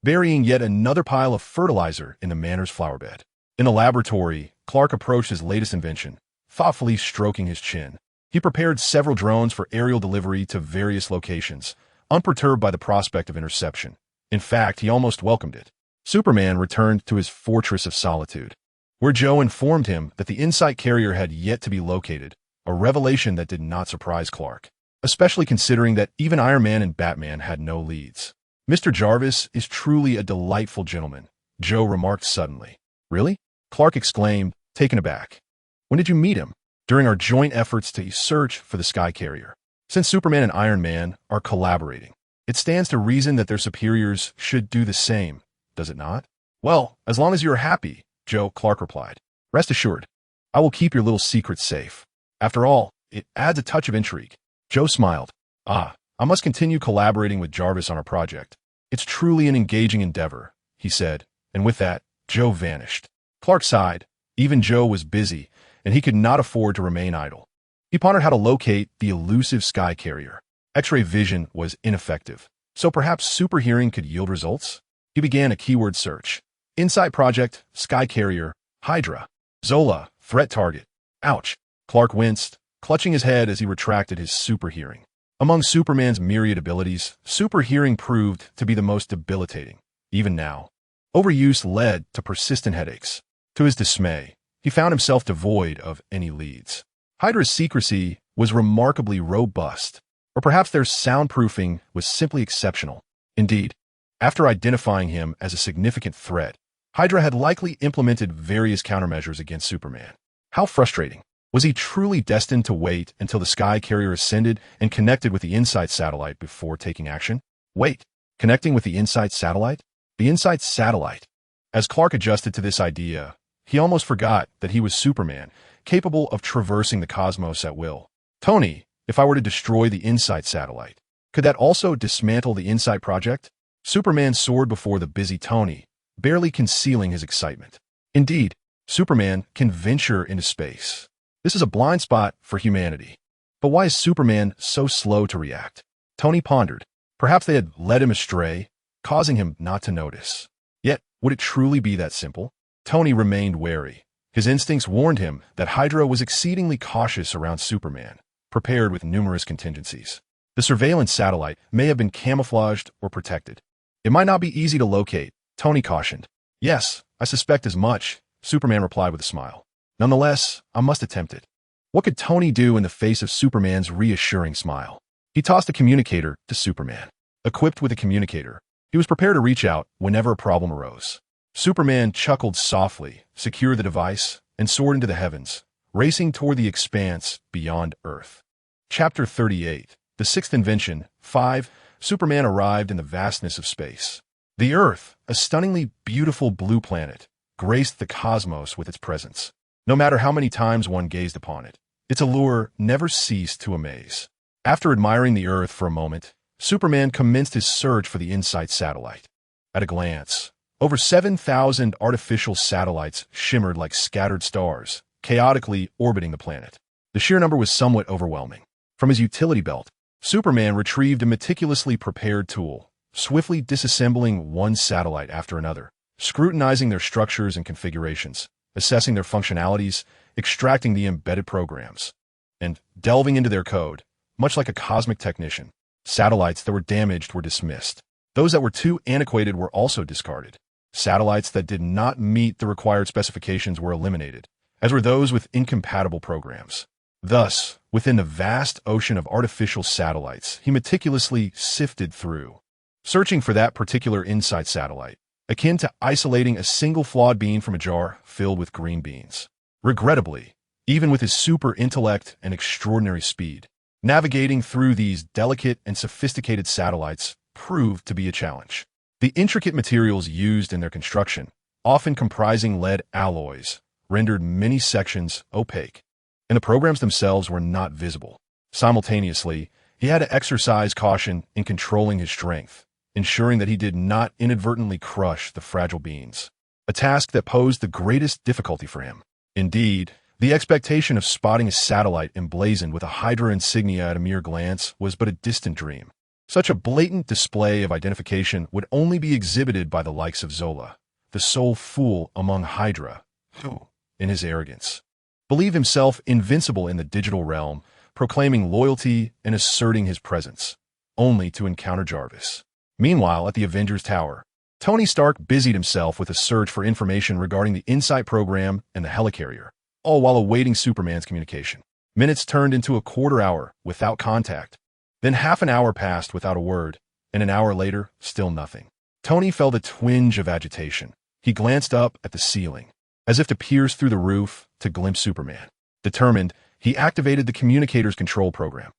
burying yet another pile of fertilizer in the manor's flowerbed. In the laboratory, Clark approached his latest invention, thoughtfully stroking his chin. He prepared several drones for aerial delivery to various locations, unperturbed by the prospect of interception. In fact, he almost welcomed it. Superman returned to his fortress of solitude, where Joe informed him that the Insight carrier had yet to be located, a revelation that did not surprise Clark, especially considering that even Iron Man and Batman had no leads. "Mr. Jarvis is truly a delightful gentleman," Joe remarked suddenly. "Really?" Clark exclaimed, taken aback. "When did you meet him?" "During our joint efforts to search for the Sky Carrier. Since Superman and Iron Man are collaborating, it stands to reason that their superiors should do the same, does it not?" "Well, as long as you are happy," Joe, Clark replied. "Rest assured, I will keep your little secret safe. After all, it adds a touch of intrigue." Joe smiled. "I must continue collaborating with Jarvis on our project. It's truly an engaging endeavor," he said, and with that, Joe vanished. Clark sighed. Even Joe was busy, and he could not afford to remain idle. He pondered how to locate the elusive Sky Carrier. X-ray vision was ineffective, so perhaps super hearing could yield results? He began a keyword search. Insight Project, Sky Carrier, Hydra, Zola, threat target. Ouch. Clark winced, clutching his head as he retracted his super hearing. Among Superman's myriad abilities, super hearing proved to be the most debilitating. Even now, overuse led to persistent headaches. To his dismay, he found himself devoid of any leads. Hydra's secrecy was remarkably robust, or perhaps their soundproofing was simply exceptional. Indeed, after identifying him as a significant threat, Hydra had likely implemented various countermeasures against Superman. How frustrating. Was he truly destined to wait until the Sky Carrier ascended and connected with the Insight satellite before taking action? Wait, connecting with the Insight satellite? The Insight satellite. As Clark adjusted to this idea, he almost forgot that he was Superman, capable of traversing the cosmos at will. "Tony, if I were to destroy the Insight satellite, could that also dismantle the Insight project?" Superman soared before the busy Tony, barely concealing his excitement. Indeed, Superman can venture into space. This is a blind spot for humanity. But why is Superman so slow to react? Tony pondered. Perhaps they had led him astray, causing him not to notice. Yet, would it truly be that simple? Tony remained wary. His instincts warned him that Hydra was exceedingly cautious around Superman, prepared with numerous contingencies. The surveillance satellite may have been camouflaged or protected. It might not be easy to locate, Tony cautioned. "Yes, I suspect as much," Superman replied with a smile. "Nonetheless, I must attempt it." What could Tony do in the face of Superman's reassuring smile? He tossed a communicator to Superman. Equipped with a communicator, he was prepared to reach out whenever a problem arose. Superman chuckled softly, secured the device, and soared into the heavens, racing toward the expanse beyond Earth. Chapter 38, The Sixth Invention, 5, Superman arrived in the vastness of space. The Earth, a stunningly beautiful blue planet, graced the cosmos with its presence. No matter how many times one gazed upon it, its allure never ceased to amaze. After admiring the Earth for a moment, Superman commenced his search for the Insight satellite. At a glance, over 7,000 artificial satellites shimmered like scattered stars, chaotically orbiting the planet. The sheer number was somewhat overwhelming. From his utility belt, Superman retrieved a meticulously prepared tool, swiftly disassembling one satellite after another, scrutinizing their structures and configurations, assessing their functionalities, extracting the embedded programs, and delving into their code. Much like a cosmic technician, satellites that were damaged were dismissed. Those that were too antiquated were also discarded. Satellites that did not meet the required specifications were eliminated, as were those with incompatible programs. Thus, within the vast ocean of artificial satellites, he meticulously sifted through, searching for that particular InSight satellite, akin to isolating a single flawed bean from a jar filled with green beans. Regrettably, even with his super intellect and extraordinary speed, navigating through these delicate and sophisticated satellites proved to be a challenge. The intricate materials used in their construction, often comprising lead alloys, rendered many sections opaque, and the programs themselves were not visible. Simultaneously, he had to exercise caution in controlling his strength, ensuring that he did not inadvertently crush the fragile beans, a task that posed the greatest difficulty for him. Indeed, the expectation of spotting a satellite emblazoned with a Hydra insignia at a mere glance was but a distant dream. Such a blatant display of identification would only be exhibited by the likes of Zola, the sole fool among Hydra, who, in his arrogance, believed himself invincible in the digital realm, proclaiming loyalty and asserting his presence, only to encounter Jarvis. Meanwhile, at the Avengers Tower, Tony Stark busied himself with a search for information regarding the InSight program and the helicarrier, all while awaiting Superman's communication. Minutes turned into a quarter hour without contact. Then half an hour passed without a word, and an hour later, still nothing. Tony felt a twinge of agitation. He glanced up at the ceiling, as if to pierce through the roof to glimpse Superman. Determined, he activated the communicator's control program.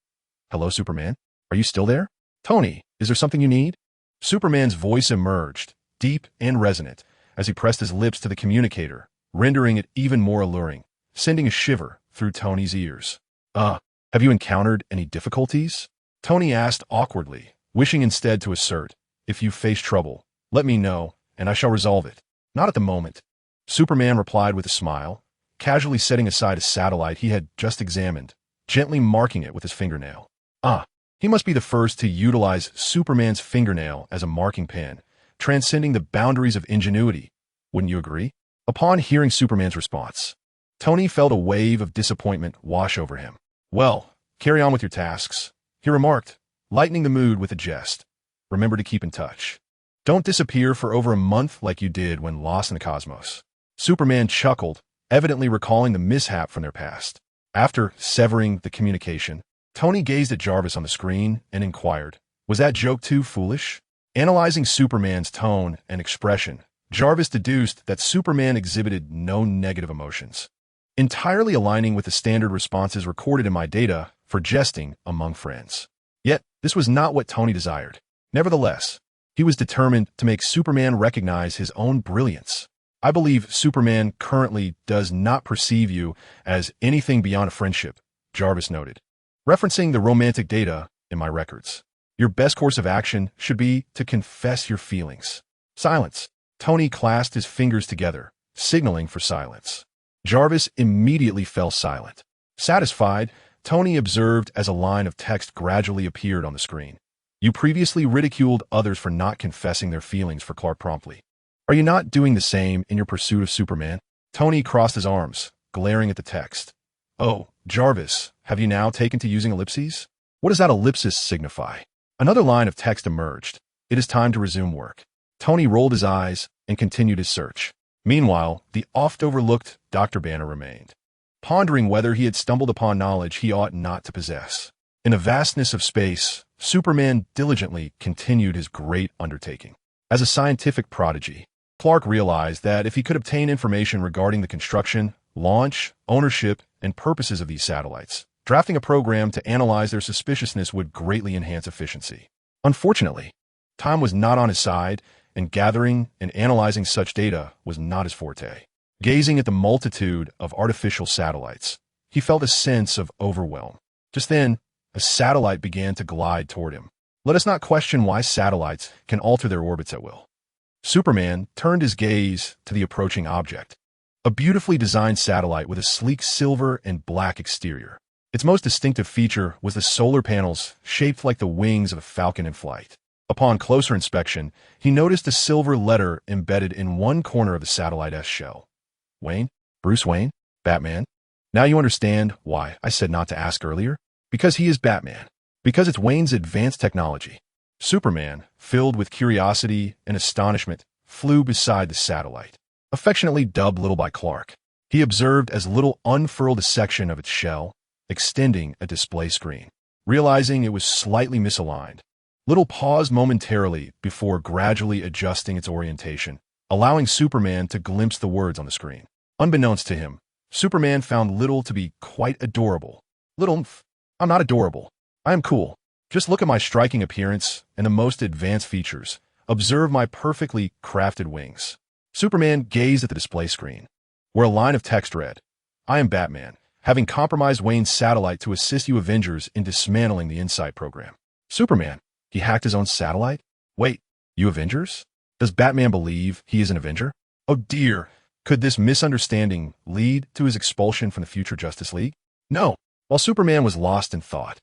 "Hello, Superman? Are you still there? Tony, is there something you need?" Superman's voice emerged, deep and resonant, as he pressed his lips to the communicator, rendering it even more alluring, sending a shiver through Tony's ears. Have you encountered any difficulties?" Tony asked awkwardly, wishing instead to assert, "If you face trouble, let me know, and I shall resolve it." "Not at the moment," Superman replied with a smile, casually setting aside a satellite he had just examined, gently marking it with his fingernail. He must be the first to utilize Superman's fingernail as a marking pen, transcending the boundaries of ingenuity. Wouldn't you agree? Upon hearing Superman's response, Tony felt a wave of disappointment wash over him. "Well, carry on with your tasks," he remarked, lightening the mood with a jest. "Remember to keep in touch. Don't disappear for over a month like you did when lost in the cosmos." Superman chuckled, evidently recalling the mishap from their past. After severing the communication, Tony gazed at Jarvis on the screen and inquired, "Was that joke too foolish?" Analyzing Superman's tone and expression, Jarvis deduced that Superman exhibited no negative emotions, entirely aligning with the standard responses recorded in my data for jesting among friends. Yet, this was not what Tony desired. Nevertheless, he was determined to make Superman recognize his own brilliance. "I believe Superman currently does not perceive you as anything beyond a friendship," Jarvis noted, referencing the romantic data in my records. "Your best course of action should be to confess your feelings." Silence. Tony clasped his fingers together, signaling for silence. Jarvis immediately fell silent. Satisfied, Tony observed as a line of text gradually appeared on the screen. "You previously ridiculed others for not confessing their feelings for Clark promptly. Are you not doing the same in your pursuit of Superman?" Tony crossed his arms, glaring at the text. "Oh, Jarvis, have you now taken to using ellipses? What does that ellipsis signify?" Another line of text emerged. "It is time to resume work." Tony rolled his eyes and continued his search. Meanwhile, the oft-overlooked Dr. Banner remained, pondering whether he had stumbled upon knowledge he ought not to possess. In the vastness of space, Superman diligently continued his great undertaking. As a scientific prodigy, Clark realized that if he could obtain information regarding the construction, launch, ownership, and purposes of these satellites, drafting a program to analyze their suspiciousness would greatly enhance efficiency. Unfortunately, time was not on his side, and gathering and analyzing such data was not his forte. Gazing at the multitude of artificial satellites, he felt a sense of overwhelm. Just then, a satellite began to glide toward him. Let us not question why satellites can alter their orbits at will. Superman turned his gaze to the approaching object. a beautifully designed satellite with a sleek silver and black exterior. Its most distinctive feature was the solar panels, shaped like the wings of a falcon in flight. Upon closer inspection, he noticed a silver letter embedded in one corner of the satellite's shell. Wayne? Bruce Wayne? Batman? Now you understand why I said not to ask earlier? Because he is Batman. Because it's Wayne's advanced technology. Superman, filled with curiosity and astonishment, flew beside the satellite, affectionately dubbed Little by Clark. He observed as Little unfurled a section of its shell, extending a display screen. Realizing it was slightly misaligned, Little paused momentarily before gradually adjusting its orientation, allowing Superman to glimpse the words on the screen. Unbeknownst to him, Superman found Little to be quite adorable. Little, I'm not adorable. I am cool. Just look at my striking appearance and the most advanced features. Observe my perfectly crafted wings. Superman gazed at the display screen, where a line of text read, I am Batman, having compromised Wayne's satellite to assist you Avengers in dismantling the Insight program. Superman, he hacked his own satellite? Wait, you Avengers? Does Batman believe he is an Avenger? Oh dear, could this misunderstanding lead to his expulsion from the future Justice League? No. While Superman was lost in thought,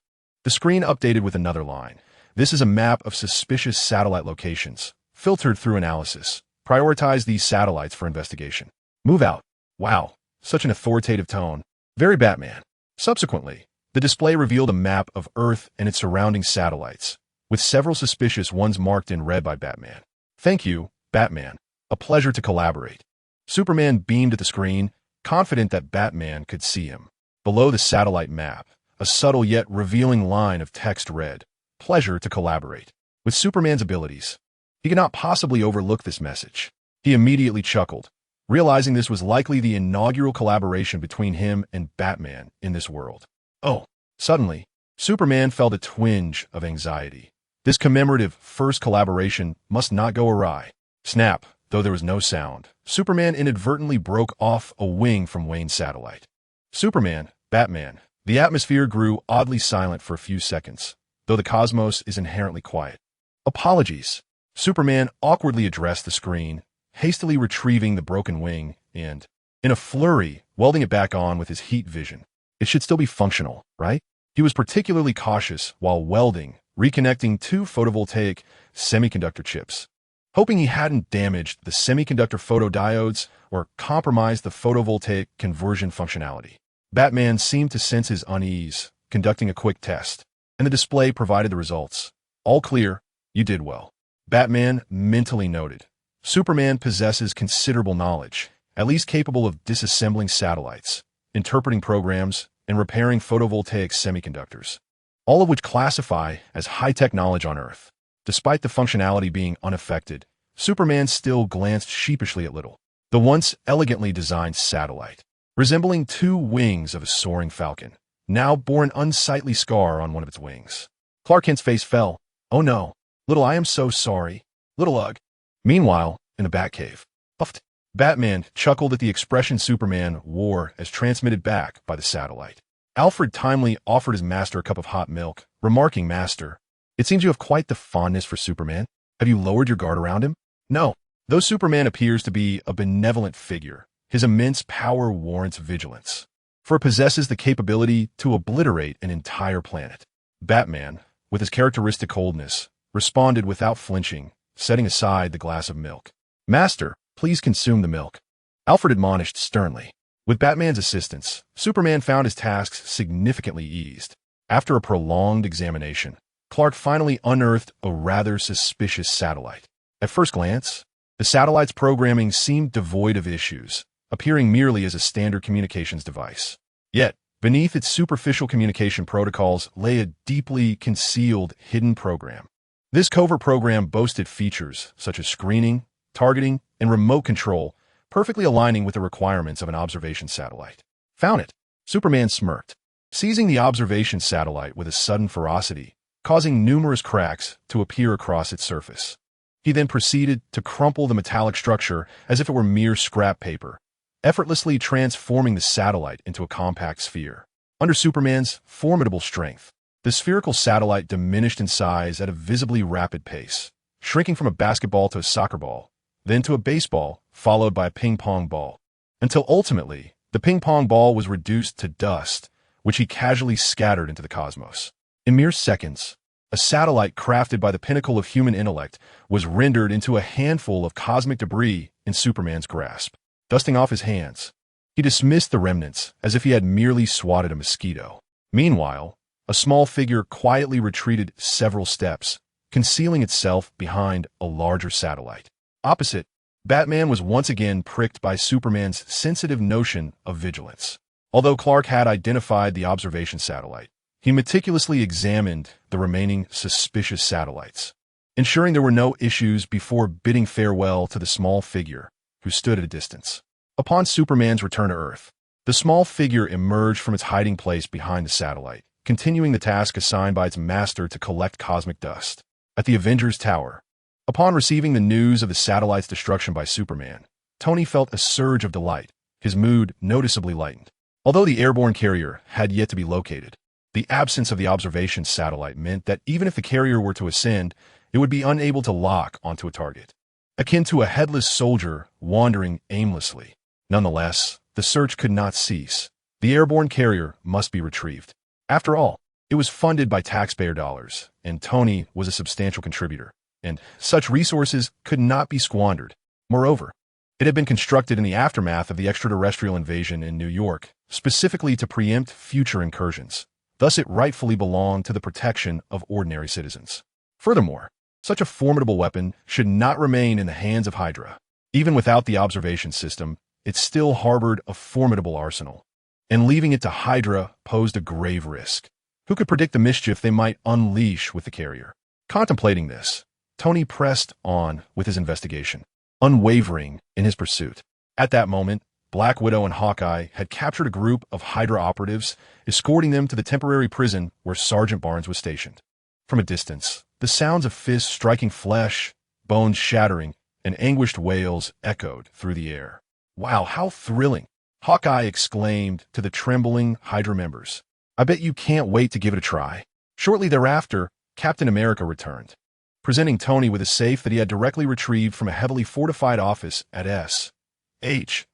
the screen updated with another line. This is a map of suspicious satellite locations, filtered through analysis. Prioritize these satellites for investigation. Move out. Wow, such an authoritative tone. Very Batman. Subsequently, the display revealed a map of Earth and its surrounding satellites, with several suspicious ones marked in red by Batman. Thank you, Batman. A pleasure to collaborate. Superman beamed at the screen, confident that Batman could see him. Below the satellite map, a subtle yet revealing line of text read, Pleasure to collaborate. With Superman's abilities, he could not possibly overlook this message. He immediately chuckled, realizing this was likely the inaugural collaboration between him and Batman in this world. Oh, suddenly, Superman felt a twinge of anxiety. This commemorative first collaboration must not go awry. Snap, though there was no sound, Superman inadvertently broke off a wing from Wayne's satellite. Superman, Batman. The atmosphere grew oddly silent for a few seconds, though the cosmos is inherently quiet. Apologies. Superman awkwardly addressed the screen, hastily retrieving the broken wing and, in a flurry, welding it back on with his heat vision. It should still be functional, right? He was particularly cautious while welding, reconnecting two photovoltaic semiconductor chips, hoping he hadn't damaged the semiconductor photodiodes or compromised the photovoltaic conversion functionality. Batman seemed to sense his unease, conducting a quick test, and the display provided the results. All clear, you did well. Batman mentally noted. Superman possesses considerable knowledge, at least capable of disassembling satellites, interpreting programs, and repairing photovoltaic semiconductors, all of which classify as high-tech knowledge on Earth. Despite the functionality being unaffected, Superman still glanced sheepishly at Little, the once elegantly designed satellite, resembling two wings of a soaring falcon, now bore an unsightly scar on one of its wings. Clark Kent's face fell. Oh no, Little, I am so sorry. Little ugh. Meanwhile, in the Batcave, puffed. Batman chuckled at the expression Superman wore as transmitted back by the satellite. Alfred timely offered his master a cup of hot milk, remarking, Master, it seems you have quite the fondness for Superman. Have you lowered your guard around him? No. Though Superman appears to be a benevolent figure, his immense power warrants vigilance, for it possesses the capability to obliterate an entire planet. Batman, with his characteristic coldness, responded without flinching, setting aside the glass of milk. Master, please consume the milk. Alfred admonished sternly. With Batman's assistance, Superman found his tasks significantly eased. After a prolonged examination, Clark finally unearthed a rather suspicious satellite. At first glance, the satellite's programming seemed devoid of issues, appearing merely as a standard communications device. Yet, beneath its superficial communication protocols lay a deeply concealed hidden program. This covert program boasted features such as screening, targeting, and remote control, perfectly aligning with the requirements of an observation satellite. Found it. Superman smirked, seizing the observation satellite with a sudden ferocity, causing numerous cracks to appear across its surface. He then proceeded to crumple the metallic structure as if it were mere scrap paper, effortlessly transforming the satellite into a compact sphere. Under Superman's formidable strength, the spherical satellite diminished in size at a visibly rapid pace, shrinking from a basketball to a soccer ball, then to a baseball, followed by a ping-pong ball. until ultimately the ping-pong ball was reduced to dust, which he casually scattered into the cosmos. In mere seconds, a satellite crafted by the pinnacle of human intellect was rendered into a handful of cosmic debris in Superman's grasp. Dusting off his hands, he dismissed the remnants as if he had merely swatted a mosquito. Meanwhile, a small figure quietly retreated several steps, concealing itself behind a larger satellite. Opposite, Batman was once again pricked by Superman's sensitive notion of vigilance. Although Clark had identified the observation satellite, he meticulously examined the remaining suspicious satellites, ensuring there were no issues before bidding farewell to the small figure who stood at a distance. Upon Superman's return to Earth, the small figure emerged from its hiding place behind the satellite, continuing the task assigned by its master to collect cosmic dust. At the Avengers Tower, upon receiving the news of the satellite's destruction by Superman, Tony felt a surge of delight, his mood noticeably lightened. Although the airborne carrier had yet to be located, the absence of the observation satellite meant that even if the carrier were to ascend, it would be unable to lock onto a target, akin to a headless soldier wandering aimlessly. Nonetheless, the search could not cease. The airborne carrier must be retrieved. After all, it was funded by taxpayer dollars, and Tony was a substantial contributor, and such resources could not be squandered. Moreover, it had been constructed in the aftermath of the extraterrestrial invasion in New York, specifically to preempt future incursions. Thus, it rightfully belonged to the protection of ordinary citizens. Furthermore, such a formidable weapon should not remain in the hands of Hydra. Even without the observation system, it still harbored a formidable arsenal, and leaving it to Hydra posed a grave risk. Who could predict the mischief they might unleash with the carrier? Contemplating this, Tony pressed on with his investigation, unwavering in his pursuit. At that moment, Black Widow and Hawkeye had captured a group of Hydra operatives, escorting them to the temporary prison where Sergeant Barnes was stationed. From a distance, the sounds of fists striking flesh, bones shattering, and anguished wails echoed through the air. "Wow, how thrilling!" Hawkeye exclaimed to the trembling Hydra members. "I bet you can't wait to give it a try." Shortly thereafter, Captain America returned, presenting Tony with a safe that he had directly retrieved from a heavily fortified office at S.H.I.L.D.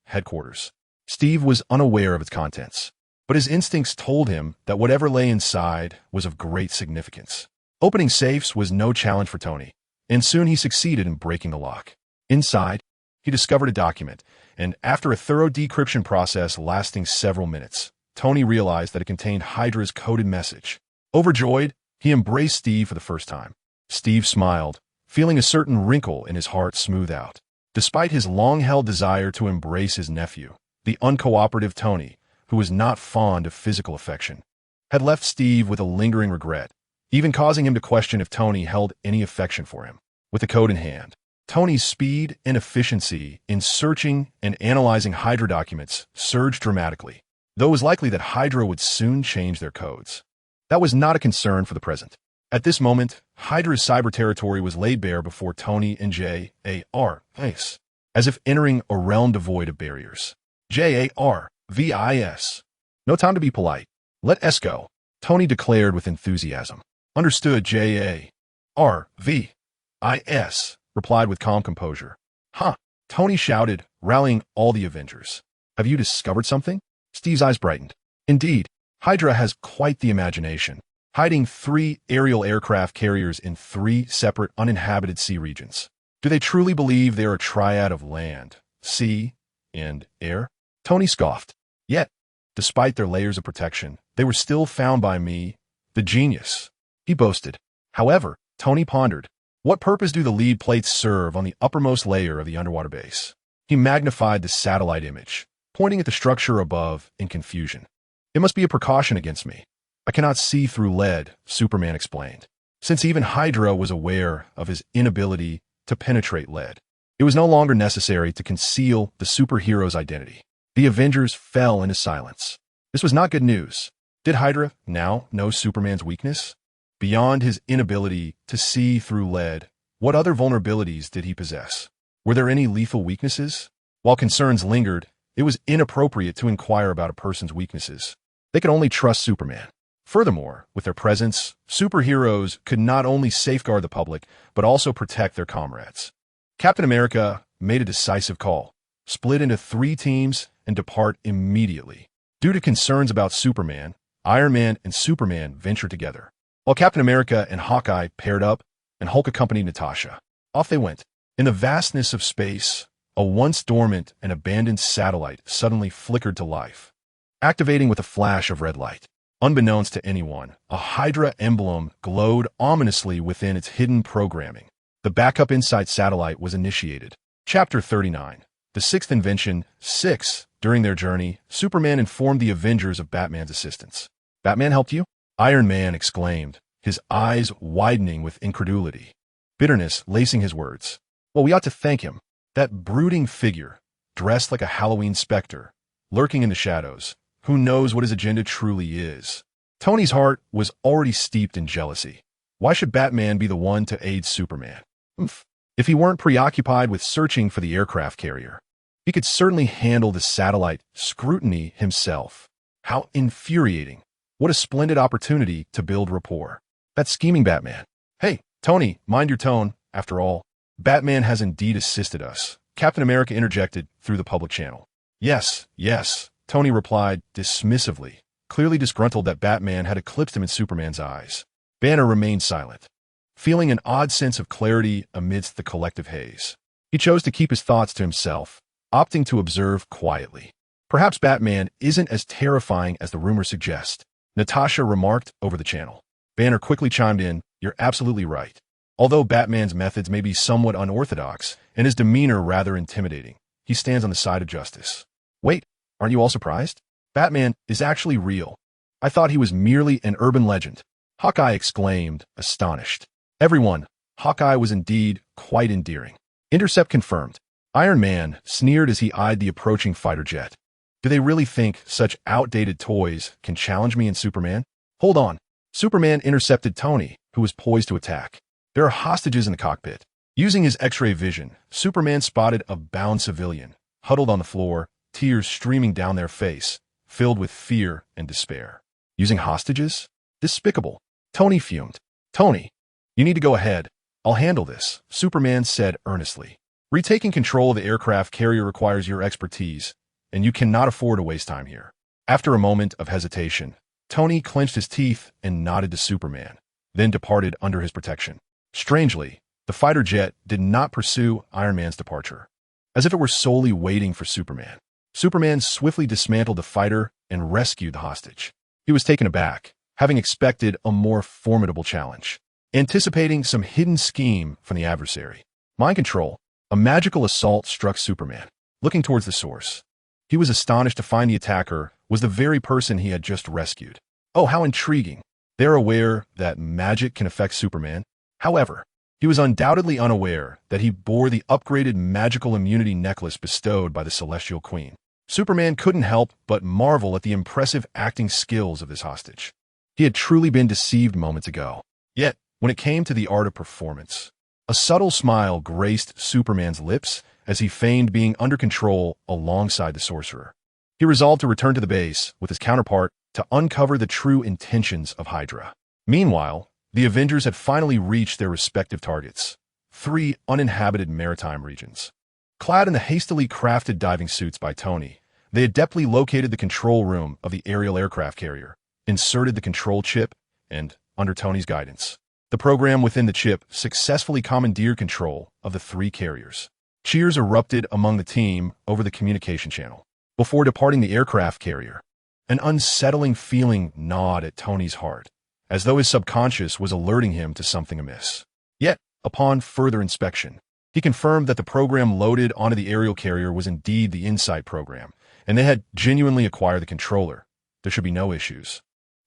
headquarters. Steve was unaware of its contents, but his instincts told him that whatever lay inside was of great significance. Opening safes was no challenge for Tony, and soon he succeeded in breaking the lock. Inside, he discovered a document, and after a thorough decryption process lasting several minutes, Tony realized that it contained Hydra's coded message. Overjoyed, he embraced Steve for the first time. Steve smiled, feeling a certain wrinkle in his heart smooth out. Despite his long-held desire to embrace his nephew, the uncooperative Tony, who was not fond of physical affection, had left Steve with a lingering regret, even causing him to question if Tony held any affection for him. With the code in hand, Tony's speed and efficiency in searching and analyzing Hydra documents surged dramatically, though it was likely that Hydra would soon change their codes. That was not a concern for the present. At this moment, Hydra's cyber territory was laid bare before Tony and J.A.R.V.I.S., as if entering a realm devoid of barriers. J.A.R.V.I.S. No time to be polite. Let S go, Tony declared with enthusiasm. Understood, J.A.R.V.I.S., replied with calm composure. Huh, Tony shouted, rallying all the Avengers. Have you discovered something? Steve's eyes brightened. Indeed, Hydra has quite the imagination, hiding 3 aerial aircraft carriers in 3 separate uninhabited sea regions. Do they truly believe they are a triad of land, sea, and air? Tony scoffed. Yet, despite their layers of protection, they were still found by me, the genius, he boasted. However, Tony pondered. What purpose do the lead plates serve on the uppermost layer of the underwater base? He magnified the satellite image, pointing at the structure above in confusion. It must be a precaution against me. I cannot see through lead, Superman explained. Since even Hydra was aware of his inability to penetrate lead, it was no longer necessary to conceal the superhero's identity. The Avengers fell into silence. This was not good news. Did Hydra now know Superman's weakness? Beyond his inability to see through lead, what other vulnerabilities did he possess? Were there any lethal weaknesses? While concerns lingered, it was inappropriate to inquire about a person's weaknesses. They could only trust Superman. Furthermore, with their presence, superheroes could not only safeguard the public, but also protect their comrades. Captain America made a decisive call, split into 3 teams, and depart immediately. Due to concerns about Superman, Iron Man and Superman ventured together, while Captain America and Hawkeye paired up, and Hulk accompanied Natasha. Off they went. In the vastness of space, a once dormant and abandoned satellite suddenly flickered to life, activating with a flash of red light. Unbeknownst to anyone, a Hydra emblem glowed ominously within its hidden programming. The backup InSight satellite was initiated. Chapter 39. The Sixth Invention 6. During their journey, Superman informed the Avengers of Batman's assistance. "Batman helped you?" Iron Man exclaimed, his eyes widening with incredulity, bitterness lacing his words. "Well, we ought to thank him. That brooding figure, dressed like a Halloween specter, lurking in the shadows. Who knows what his agenda truly is?" Tony's heart was already steeped in jealousy. Why should Batman be the one to aid Superman? If he weren't preoccupied with searching for the aircraft carrier, he could certainly handle the satellite scrutiny himself. How infuriating. What a splendid opportunity to build rapport. That scheming Batman. "Hey, Tony, mind your tone. After all, Batman has indeed assisted us," Captain America interjected through the public channel. Yes, Tony replied dismissively, clearly disgruntled that Batman had eclipsed him in Superman's eyes. Banner remained silent, feeling an odd sense of clarity amidst the collective haze. He chose to keep his thoughts to himself, opting to observe quietly. "Perhaps Batman isn't as terrifying as the rumors suggest," Natasha remarked over the channel. Banner quickly chimed in, "You're absolutely right. Although Batman's methods may be somewhat unorthodox and his demeanor rather intimidating, he stands on the side of justice." "Wait, aren't you all surprised? Batman is actually real. I thought he was merely an urban legend," Hawkeye exclaimed, astonished. "Everyone, Hawkeye was indeed quite endearing." Intercept confirmed. Iron Man sneered as he eyed the approaching fighter jet. "Do they really think such outdated toys can challenge me and Superman?" "Hold on." Superman intercepted Tony, who was poised to attack. "There are hostages in the cockpit." Using his X-ray vision, Superman spotted a bound civilian, huddled on the floor, tears streaming down their face, filled with fear and despair. Using hostages? Despicable. Tony fumed. "Tony, you need to go ahead. I'll handle this," Superman said earnestly. "Retaking control of the aircraft carrier requires your expertise, and you cannot afford to waste time here." After a moment of hesitation, Tony clenched his teeth and nodded to Superman, then departed under his protection. Strangely, the fighter jet did not pursue Iron Man's departure, as if it were solely waiting for Superman. Superman swiftly dismantled the fighter and rescued the hostage. He was taken aback, having expected a more formidable challenge, anticipating some hidden scheme from the adversary. Mind control. A magical assault struck Superman, looking towards the source. He was astonished to find the attacker was the very person he had just rescued. Oh, how intriguing. They're aware that magic can affect Superman. However, he was undoubtedly unaware that he bore the upgraded magical immunity necklace bestowed by the Celestial Queen. Superman couldn't help but marvel at the impressive acting skills of this hostage. He had truly been deceived moments ago. Yet, when it came to the art of performance, a subtle smile graced Superman's lips as he feigned being under control alongside the sorcerer. He resolved to return to the base with his counterpart to uncover the true intentions of Hydra. Meanwhile, the Avengers had finally reached their respective targets, 3 uninhabited maritime regions. Clad in the hastily crafted diving suits by Tony, they adeptly located the control room of the aerial aircraft carrier, inserted the control chip, and, under Tony's guidance, the program within the chip successfully commandeered control of the 3 carriers. Cheers erupted among the team over the communication channel. Before departing the aircraft carrier, an unsettling feeling gnawed at Tony's heart, as though his subconscious was alerting him to something amiss. Yet, upon further inspection, he confirmed that the program loaded onto the aerial carrier was indeed the insight program, and they had genuinely acquired the controller. There should be no issues.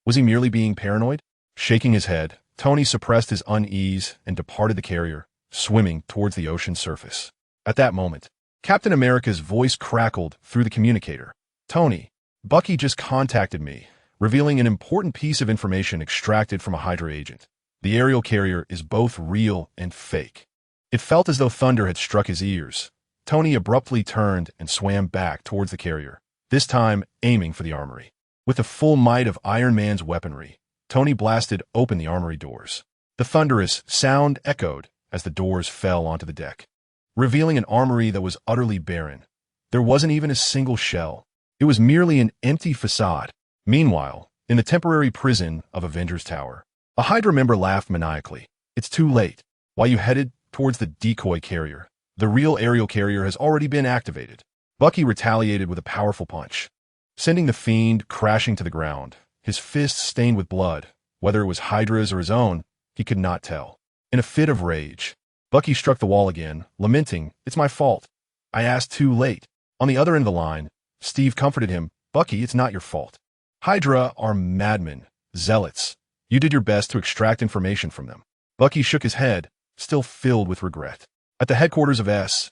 Was he merely being paranoid? Shaking his head, Tony suppressed his unease and departed the carrier, swimming towards the ocean's surface. At that moment, Captain America's voice crackled through the communicator. "Tony, Bucky just contacted me, revealing an important piece of information extracted from a Hydra agent. The aerial carrier is both real and fake." It felt as though thunder had struck his ears. Tony abruptly turned and swam back towards the carrier, this time aiming for the armory. With the full might of Iron Man's weaponry, Tony blasted open the armory doors. The thunderous sound echoed as the doors fell onto the deck. revealing an armory that was utterly barren. There wasn't even a single shell. It was merely an empty facade. Meanwhile, in the temporary prison of Avengers Tower, a Hydra member laughed maniacally. It's too late. While you headed towards the decoy carrier, the real aerial carrier has already been activated. Bucky retaliated with a powerful punch, sending the fiend crashing to the ground, his fists stained with blood. Whether it was Hydra's or his own, he could not tell. In a fit of rage, Bucky struck the wall again, lamenting, "It's my fault. I asked too late." On the other end of the line, Steve comforted him, "Bucky, it's not your fault. Hydra are madmen, zealots. You did your best to extract information from them." Bucky shook his head, still filled with regret. At the headquarters of SHIELD,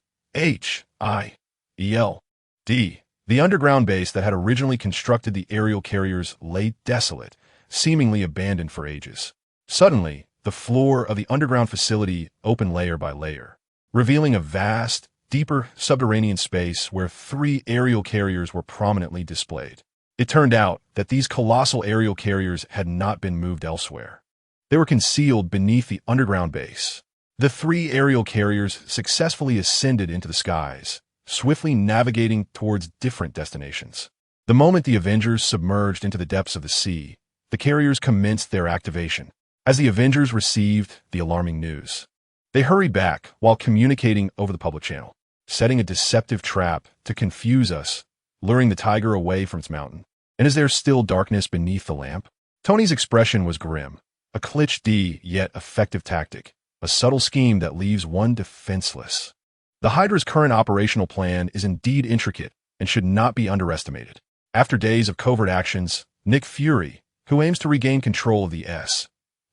the underground base that had originally constructed the aerial carriers lay desolate, seemingly abandoned for ages. Suddenly, the floor of the underground facility opened layer by layer, revealing a vast, deeper subterranean space where 3 aerial carriers were prominently displayed. It turned out that these colossal aerial carriers had not been moved elsewhere. They were concealed beneath the underground base. The 3 aerial carriers successfully ascended into the skies, swiftly navigating towards different destinations. The moment the Avengers submerged into the depths of the sea, the carriers commenced their activation. As the Avengers received the alarming news, they hurried back while communicating over the public channel, setting a deceptive trap to confuse us, luring the tiger away from its mountain. And is there still darkness beneath the lamp? Tony's expression was grim, a cliché yet effective tactic, a subtle scheme that leaves one defenseless. The Hydra's current operational plan is indeed intricate and should not be underestimated. After days of covert actions, Nick Fury, who aims to regain control of the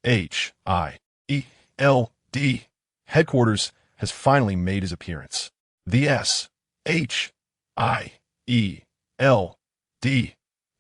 SHIELD headquarters, has finally made his appearance. The SHIELD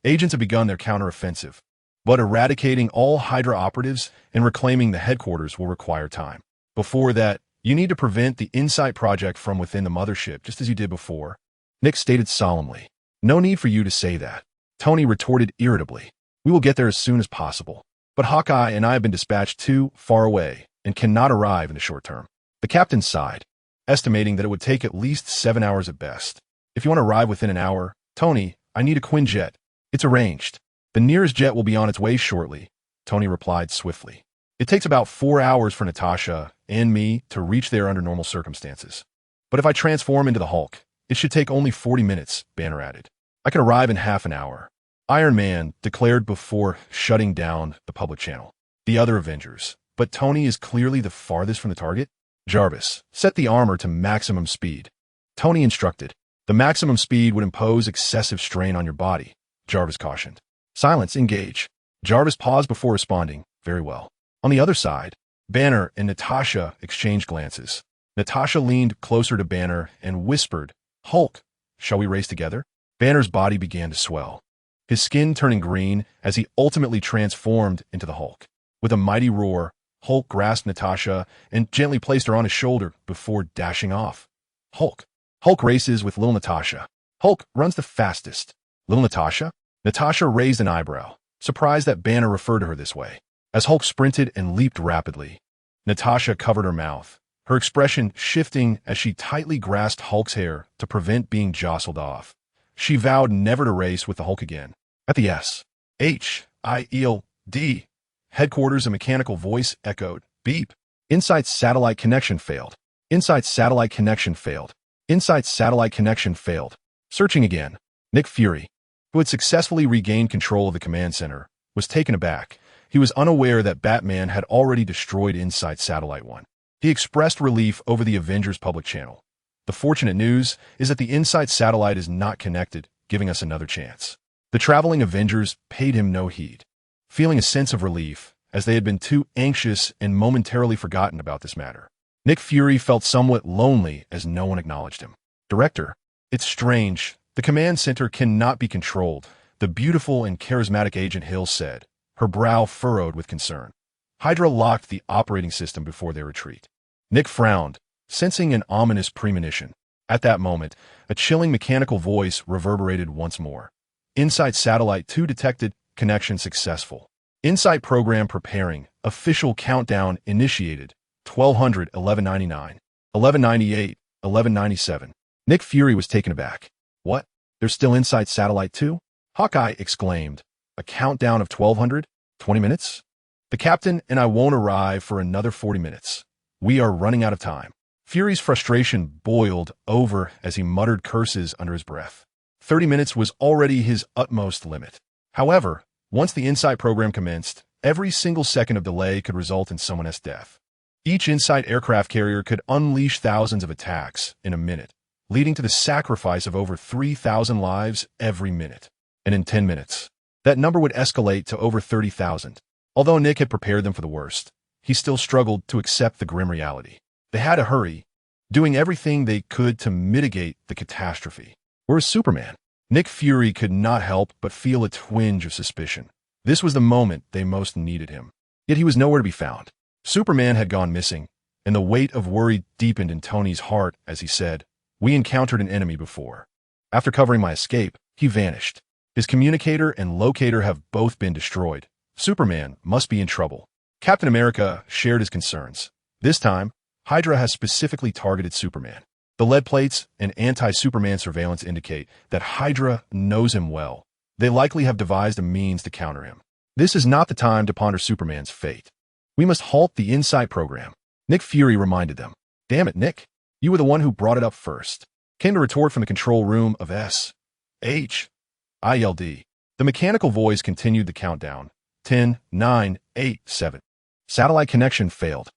agents have begun their counteroffensive, but eradicating all Hydra operatives and reclaiming the headquarters will require time. Before that, you need to prevent the Insight project from within the mothership, just as you did before. Nick stated solemnly. No need for you to say that. Tony retorted irritably. We will get there as soon as possible. But Hawkeye and I have been dispatched too far away and cannot arrive in the short term. The captain sighed, estimating that it would take at least 7 hours at best. If you want to arrive within an hour, Tony, I need a Quinjet. It's arranged. The nearest jet will be on its way shortly, Tony replied swiftly. It takes about 4 hours for Natasha and me to reach there under normal circumstances. But if I transform into the Hulk, it should take only 40 minutes, Banner added. I can arrive in half an hour. Iron Man declared before shutting down the public channel. The other Avengers. But Tony is clearly the farthest from the target. Jarvis, set the armor to maximum speed. Tony instructed. The maximum speed would impose excessive strain on your body, Jarvis cautioned. Silence, engage. Jarvis paused before responding. Very well. On the other side, Banner and Natasha exchanged glances. Natasha leaned closer to Banner and whispered, Hulk, shall we race together? Banner's body began to swell, his skin turning green as he ultimately transformed into the Hulk. With a mighty roar, Hulk grasped Natasha and gently placed her on his shoulder before dashing off. Hulk. Hulk races with little Natasha. Hulk runs the fastest. Little Natasha? Natasha raised an eyebrow, surprised that Banner referred to her this way. As Hulk sprinted and leaped rapidly, Natasha covered her mouth, her expression shifting as she tightly grasped Hulk's hair to prevent being jostled off. She vowed never to race with the Hulk again. At the SHIELD headquarters, a mechanical voice echoed, beep. Insight's satellite connection failed. Insight's satellite connection failed. Insight's satellite connection failed. Searching again. Nick Fury, who had successfully regained control of the command center, was taken aback. He was unaware that Batman had already destroyed Insight's Satellite 1. He expressed relief over the Avengers public channel. The fortunate news is that the Insight satellite is not connected, giving us another chance. The traveling Avengers paid him no heed, feeling a sense of relief, as they had been too anxious and momentarily forgotten about this matter. Nick Fury felt somewhat lonely as no one acknowledged him. Director, it's strange. The command center cannot be controlled, the beautiful and charismatic Agent Hill said, her brow furrowed with concern. Hydra locked the operating system before their retreat. Nick frowned, sensing an ominous premonition. At that moment, a chilling mechanical voice reverberated once more. Insight Satellite 2 detected, connection successful. Insight program preparing, official countdown initiated, 1200, 1199, 1198, 1197. Nick Fury was taken aback. What? There's still Inside Satellite 2? Hawkeye exclaimed. A countdown of 1200? 20 minutes? The captain and I won't arrive for another 40 minutes. We are running out of time. Fury's frustration boiled over as he muttered curses under his breath. 30 minutes was already his utmost limit. However, once the Insight program commenced, every single second of delay could result in someone's death. Each Insight aircraft carrier could unleash thousands of attacks in a minute, leading to the sacrifice of over 3,000 lives every minute. And in 10 minutes, that number would escalate to over 30,000. Although Nick had prepared them for the worst, he still struggled to accept the grim reality. They had to hurry, doing everything they could to mitigate the catastrophe. Whereas Superman, Nick Fury could not help but feel a twinge of suspicion. This was the moment they most needed him. Yet he was nowhere to be found. Superman had gone missing, and the weight of worry deepened in Tony's heart as he said, "We encountered an enemy before. After covering my escape, he vanished. His communicator and locator have both been destroyed. Superman must be in trouble." Captain America shared his concerns. This time, Hydra has specifically targeted Superman. The lead plates and anti-Superman surveillance indicate that Hydra knows him well. They likely have devised a means to counter him. This is not the time to ponder Superman's fate. We must halt the Insight program. Nick Fury reminded them. Damn it, Nick. You were the one who brought it up first. Came the retort from the control room of SHIELD. The mechanical voice continued the countdown. 10, 9, 8, 7. Satellite connection failed.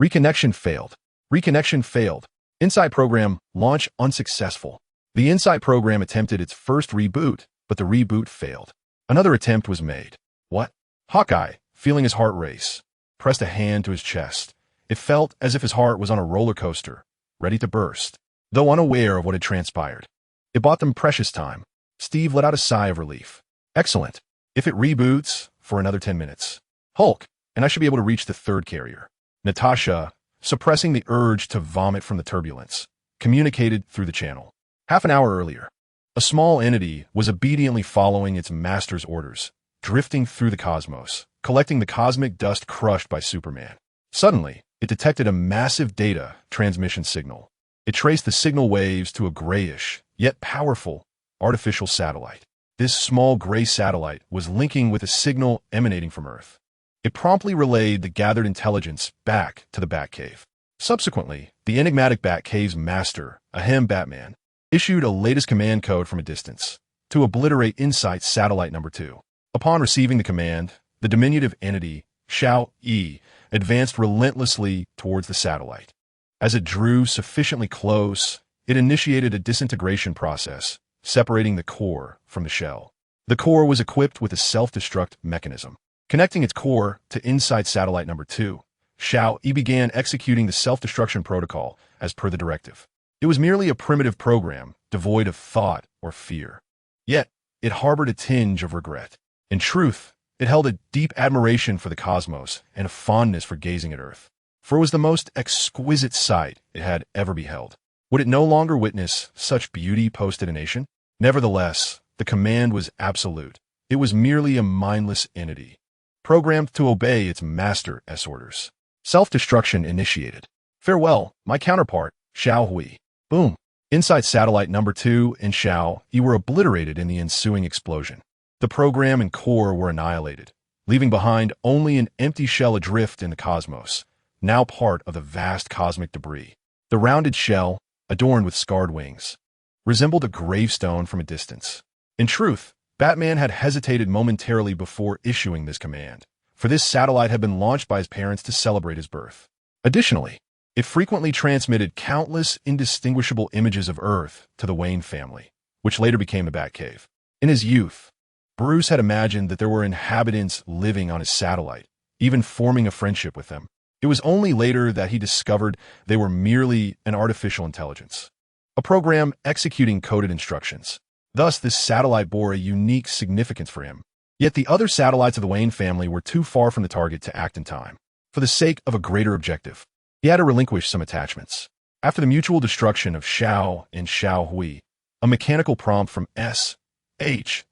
Reconnection failed. Reconnection failed. Insight program launch unsuccessful. The Insight program attempted its first reboot, but the reboot failed. Another attempt was made. What? Hawkeye, feeling his heart race, pressed a hand to his chest. It felt as if his heart was on a roller coaster, ready to burst. Though unaware of what had transpired, it bought them precious time. Steve let out a sigh of relief. Excellent. If it reboots for another 10 minutes. Hulk, and I should be able to reach the third carrier. Natasha, suppressing the urge to vomit from the turbulence, communicated through the channel. Half an hour earlier, a small entity was obediently following its master's orders, drifting through the cosmos, collecting the cosmic dust crushed by Superman. Suddenly, it detected a massive data transmission signal. It traced the signal waves to a grayish, yet powerful, artificial satellite. This small gray satellite was linking with a signal emanating from Earth. It promptly relayed the gathered intelligence back to the Batcave. Subsequently, the enigmatic Batcave's master, Batman, issued a latest command code from a distance to obliterate Insight Satellite Number 2. Upon receiving the command, the diminutive entity, Shao-E, advanced relentlessly towards the satellite. As it drew sufficiently close, it initiated a disintegration process, separating the core from the shell. The core was equipped with a self-destruct mechanism. Connecting its core to Insight Satellite Number 2, Shao-E began executing the self-destruction protocol as per the directive. It was merely a primitive program, devoid of thought or fear. Yet, it harbored a tinge of regret. In truth, it held a deep admiration for the cosmos and a fondness for gazing at Earth. For it was the most exquisite sight it had ever beheld. Would it no longer witness such beauty post-detonation? Nevertheless, the command was absolute. It was merely a mindless entity, programmed to obey its master's orders. Self-destruction initiated. Farewell, my counterpart, Shao-Hui. Boom. Inside Satellite Number 2 and Shao-Hui were obliterated in the ensuing explosion. The program and core were annihilated, leaving behind only an empty shell adrift in the cosmos, now part of the vast cosmic debris. The rounded shell, adorned with scarred wings, resembled a gravestone from a distance. In truth, Batman had hesitated momentarily before issuing this command, for this satellite had been launched by his parents to celebrate his birth. Additionally, it frequently transmitted countless indistinguishable images of Earth to the Wayne family, which later became the Batcave. In his youth, Bruce had imagined that there were inhabitants living on his satellite, even forming a friendship with them. It was only later that he discovered they were merely an artificial intelligence, a program executing coded instructions. Thus, this satellite bore a unique significance for him. Yet the other satellites of the Wayne family were too far from the target to act in time. For the sake of a greater objective, he had to relinquish some attachments. After the mutual destruction of Shao and Shao-Hui, a mechanical prompt from SHIELD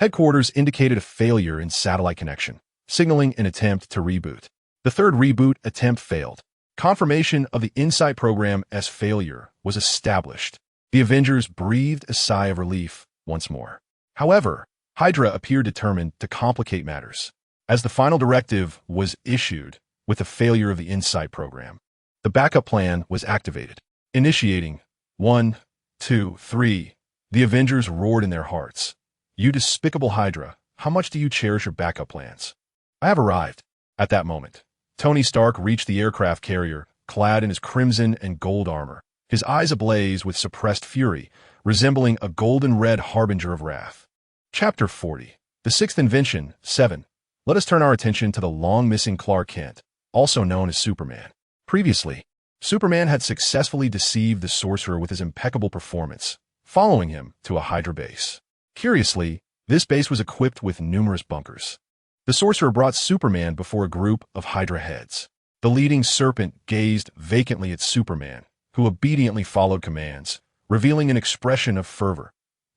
headquarters indicated a failure in satellite connection, signaling an attempt to reboot. The third reboot attempt failed. Confirmation of the Insight program as failure was established. The Avengers breathed a sigh of relief once more. However, Hydra appeared determined to complicate matters. As the final directive was issued with the failure of the Insight program, the backup plan was activated. Initiating 1, 2, 3. The Avengers roared in their hearts. You despicable Hydra, how much do you cherish your backup plans? I have arrived. At that moment, Tony Stark reached the aircraft carrier, clad in his crimson and gold armor, his eyes ablaze with suppressed fury, resembling a golden-red harbinger of wrath. Chapter 40. The Sixth Invention, 7. Let us turn our attention to the long-missing Clark Kent, also known as Superman. Previously, Superman had successfully deceived the Sorcerer with his impeccable performance, following him to a Hydra base. Curiously, this base was equipped with numerous bunkers. The Sorcerer brought Superman before a group of Hydra heads. The leading serpent gazed vacantly at Superman, who obediently followed commands, revealing an expression of fervor.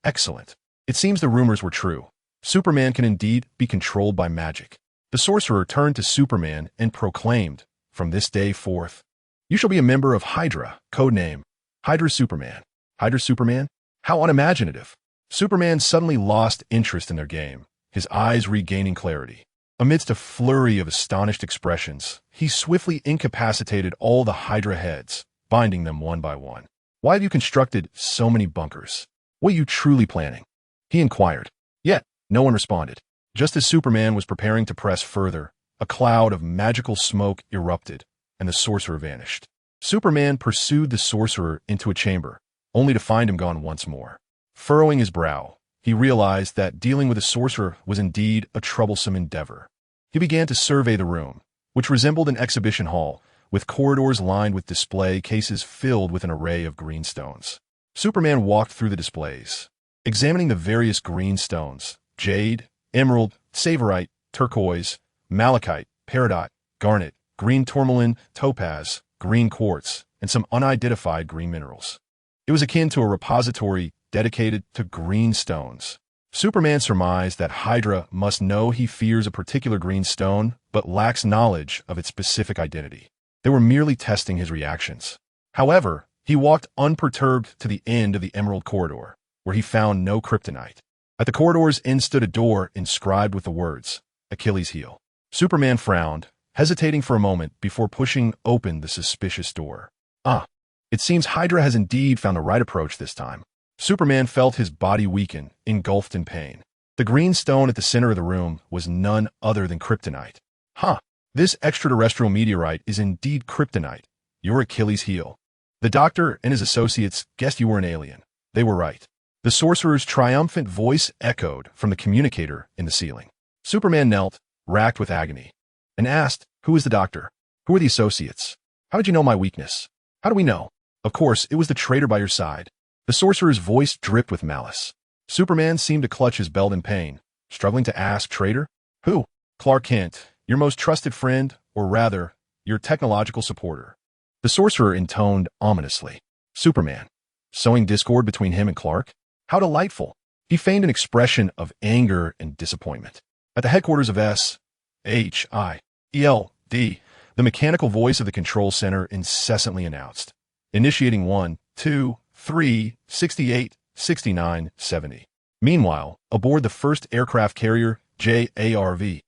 Excellent. It seems the rumors were true. Superman can indeed be controlled by magic. The Sorcerer turned to Superman and proclaimed, from this day forth, you shall be a member of Hydra, codename Hydra Superman. Hydra Superman? How unimaginative. Superman suddenly lost interest in their game, his eyes regaining clarity. Amidst a flurry of astonished expressions, he swiftly incapacitated all the Hydra heads, binding them one by one. Why have you constructed so many bunkers? What are you truly planning? He inquired. Yet, no one responded. Just as Superman was preparing to press further, a cloud of magical smoke erupted, and the Sorcerer vanished. Superman pursued the Sorcerer into a chamber, only to find him gone once more. Furrowing his brow, he realized that dealing with the Sorcerer was indeed a troublesome endeavor. He began to survey the room, which resembled an exhibition hall, with corridors lined with display cases filled with an array of green stones. Superman walked through the displays, examining the various green stones: jade, emerald, savorite, turquoise, malachite, peridot, garnet, green tourmaline, topaz, green quartz, and some unidentified green minerals. It was akin to a repository dedicated to green stones. Superman surmised that Hydra must know he fears a particular green stone, but lacks knowledge of its specific identity. They were merely testing his reactions. However, he walked unperturbed to the end of the Emerald Corridor, where he found no kryptonite. At the corridor's end stood a door inscribed with the words, Achilles' heel. Superman frowned, hesitating for a moment before pushing open the suspicious door. It seems Hydra has indeed found the right approach this time. Superman felt his body weaken, engulfed in pain. The green stone at the center of the room was none other than kryptonite. This extraterrestrial meteorite is indeed kryptonite, your Achilles' heel. The doctor and his associates guessed you were an alien. They were right. The Sorcerer's triumphant voice echoed from the communicator in the ceiling. Superman knelt, racked with agony, and asked, who is the doctor? Who are the associates? How did you know my weakness? How do we know? Of course, it was the traitor by your side. The Sorcerer's voice dripped with malice. Superman seemed to clutch his belt in pain, struggling to ask, traitor? Who? Clark Kent, your most trusted friend, or rather, your technological supporter. The Sorcerer intoned ominously. Superman, sowing discord between him and Clark? How delightful. He feigned an expression of anger and disappointment. At the headquarters of SHIELD, the mechanical voice of the control center incessantly announced, initiating 1, 2, 3, 68, 69, 70. Meanwhile, aboard the first aircraft carrier, JARVIS,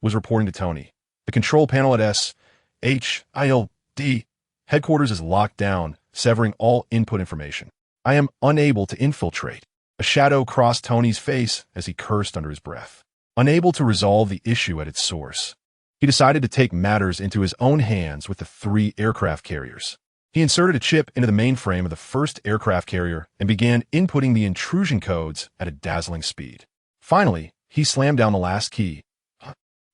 was reporting to Tony. The control panel at SHIELD headquarters is locked down, severing all input information. I am unable to infiltrate. A shadow crossed Tony's face as he cursed under his breath. Unable to resolve the issue at its source, he decided to take matters into his own hands with the 3 aircraft carriers. He inserted a chip into the mainframe of the first aircraft carrier and began inputting the intrusion codes at a dazzling speed. Finally, he slammed down the last key.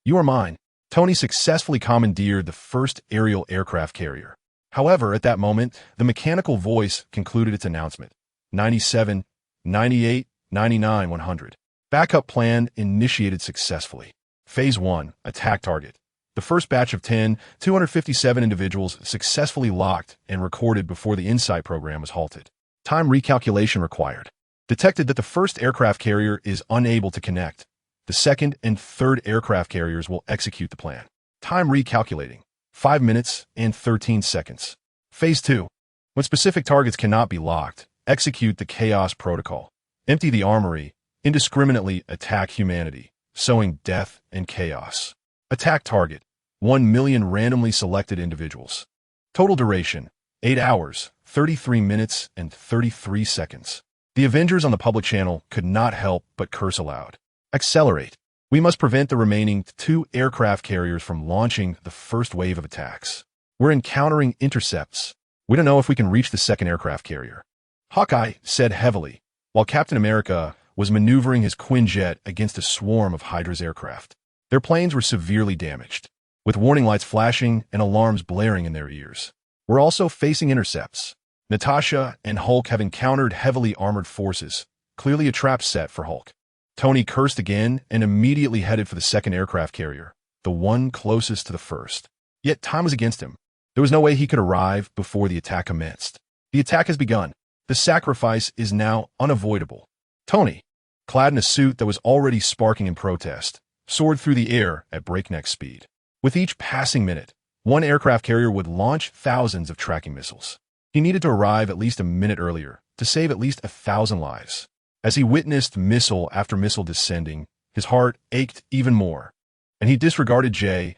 You are mine. Tony successfully commandeered the first aerial aircraft carrier. However, at that moment, the mechanical voice concluded its announcement. 97, 98, 99, 100. Backup plan initiated successfully. Phase 1, attack target. The first batch of 257 individuals successfully locked and recorded before the Insight program was halted. Time recalculation required. Detected that the first aircraft carrier is unable to connect. The second and third aircraft carriers will execute the plan. Time recalculating. 5 minutes and 13 seconds. Phase 2. When specific targets cannot be locked, execute the chaos protocol. Empty the armory, indiscriminately attack humanity, sowing death and chaos. Attack target: 1 million randomly selected individuals. Total duration: 8 hours, 33 minutes, and 33 seconds. The Avengers on the public channel could not help but curse aloud. Accelerate. We must prevent the remaining 2 aircraft carriers from launching the first wave of attacks. We're encountering intercepts. We don't know if we can reach the second aircraft carrier. Hawkeye said heavily, while Captain America was maneuvering his Quinjet against a swarm of Hydra's aircraft. Their planes were severely damaged, with warning lights flashing and alarms blaring in their ears. We're also facing intercepts. Natasha and Hulk have encountered heavily armored forces, clearly a trap set for Hulk. Tony cursed again and immediately headed for the second aircraft carrier, the one closest to the first. Yet time was against him. There was no way he could arrive before the attack commenced. The attack has begun. The sacrifice is now unavoidable. Tony, clad in a suit that was already sparking in protest, soared through the air at breakneck speed. With each passing minute, one aircraft carrier would launch thousands of tracking missiles. He needed to arrive at least a minute earlier to save at least 1,000 lives. As he witnessed missile after missile descending, his heart ached even more, and he disregarded JARVISS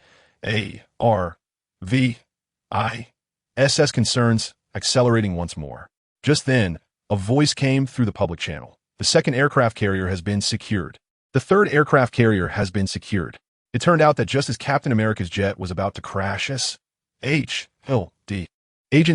concerns, accelerating once more. Just then, a voice came through the public channel. The second aircraft carrier has been secured. The third aircraft carrier has been secured. It turned out that just as Captain America's jet was about to crash, agents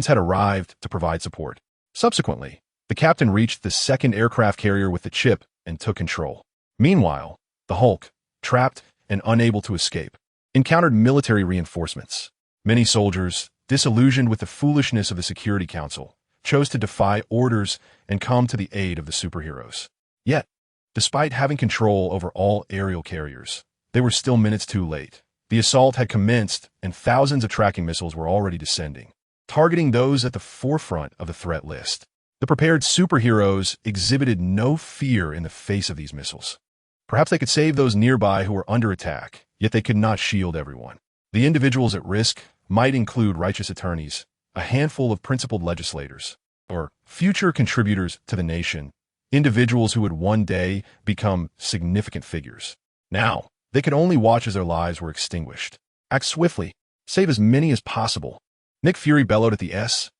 had arrived to provide support. Subsequently, the captain reached the second aircraft carrier with the chip and took control. Meanwhile, the Hulk, trapped and unable to escape, encountered military reinforcements. Many soldiers, disillusioned with the foolishness of the Security Council, chose to defy orders and come to the aid of the superheroes. Yet, despite having control over all aerial carriers, they were still minutes too late. The assault had commenced and thousands of tracking missiles were already descending, targeting those at the forefront of the threat list. The prepared superheroes exhibited no fear in the face of these missiles. Perhaps they could save those nearby who were under attack, yet they could not shield everyone. The individuals at risk might include righteous attorneys, a handful of principled legislators, or future contributors to the nation, individuals who would one day become significant figures. Now, they could only watch as their lives were extinguished. Act swiftly. Save as many as possible. Nick Fury bellowed at the SHIELD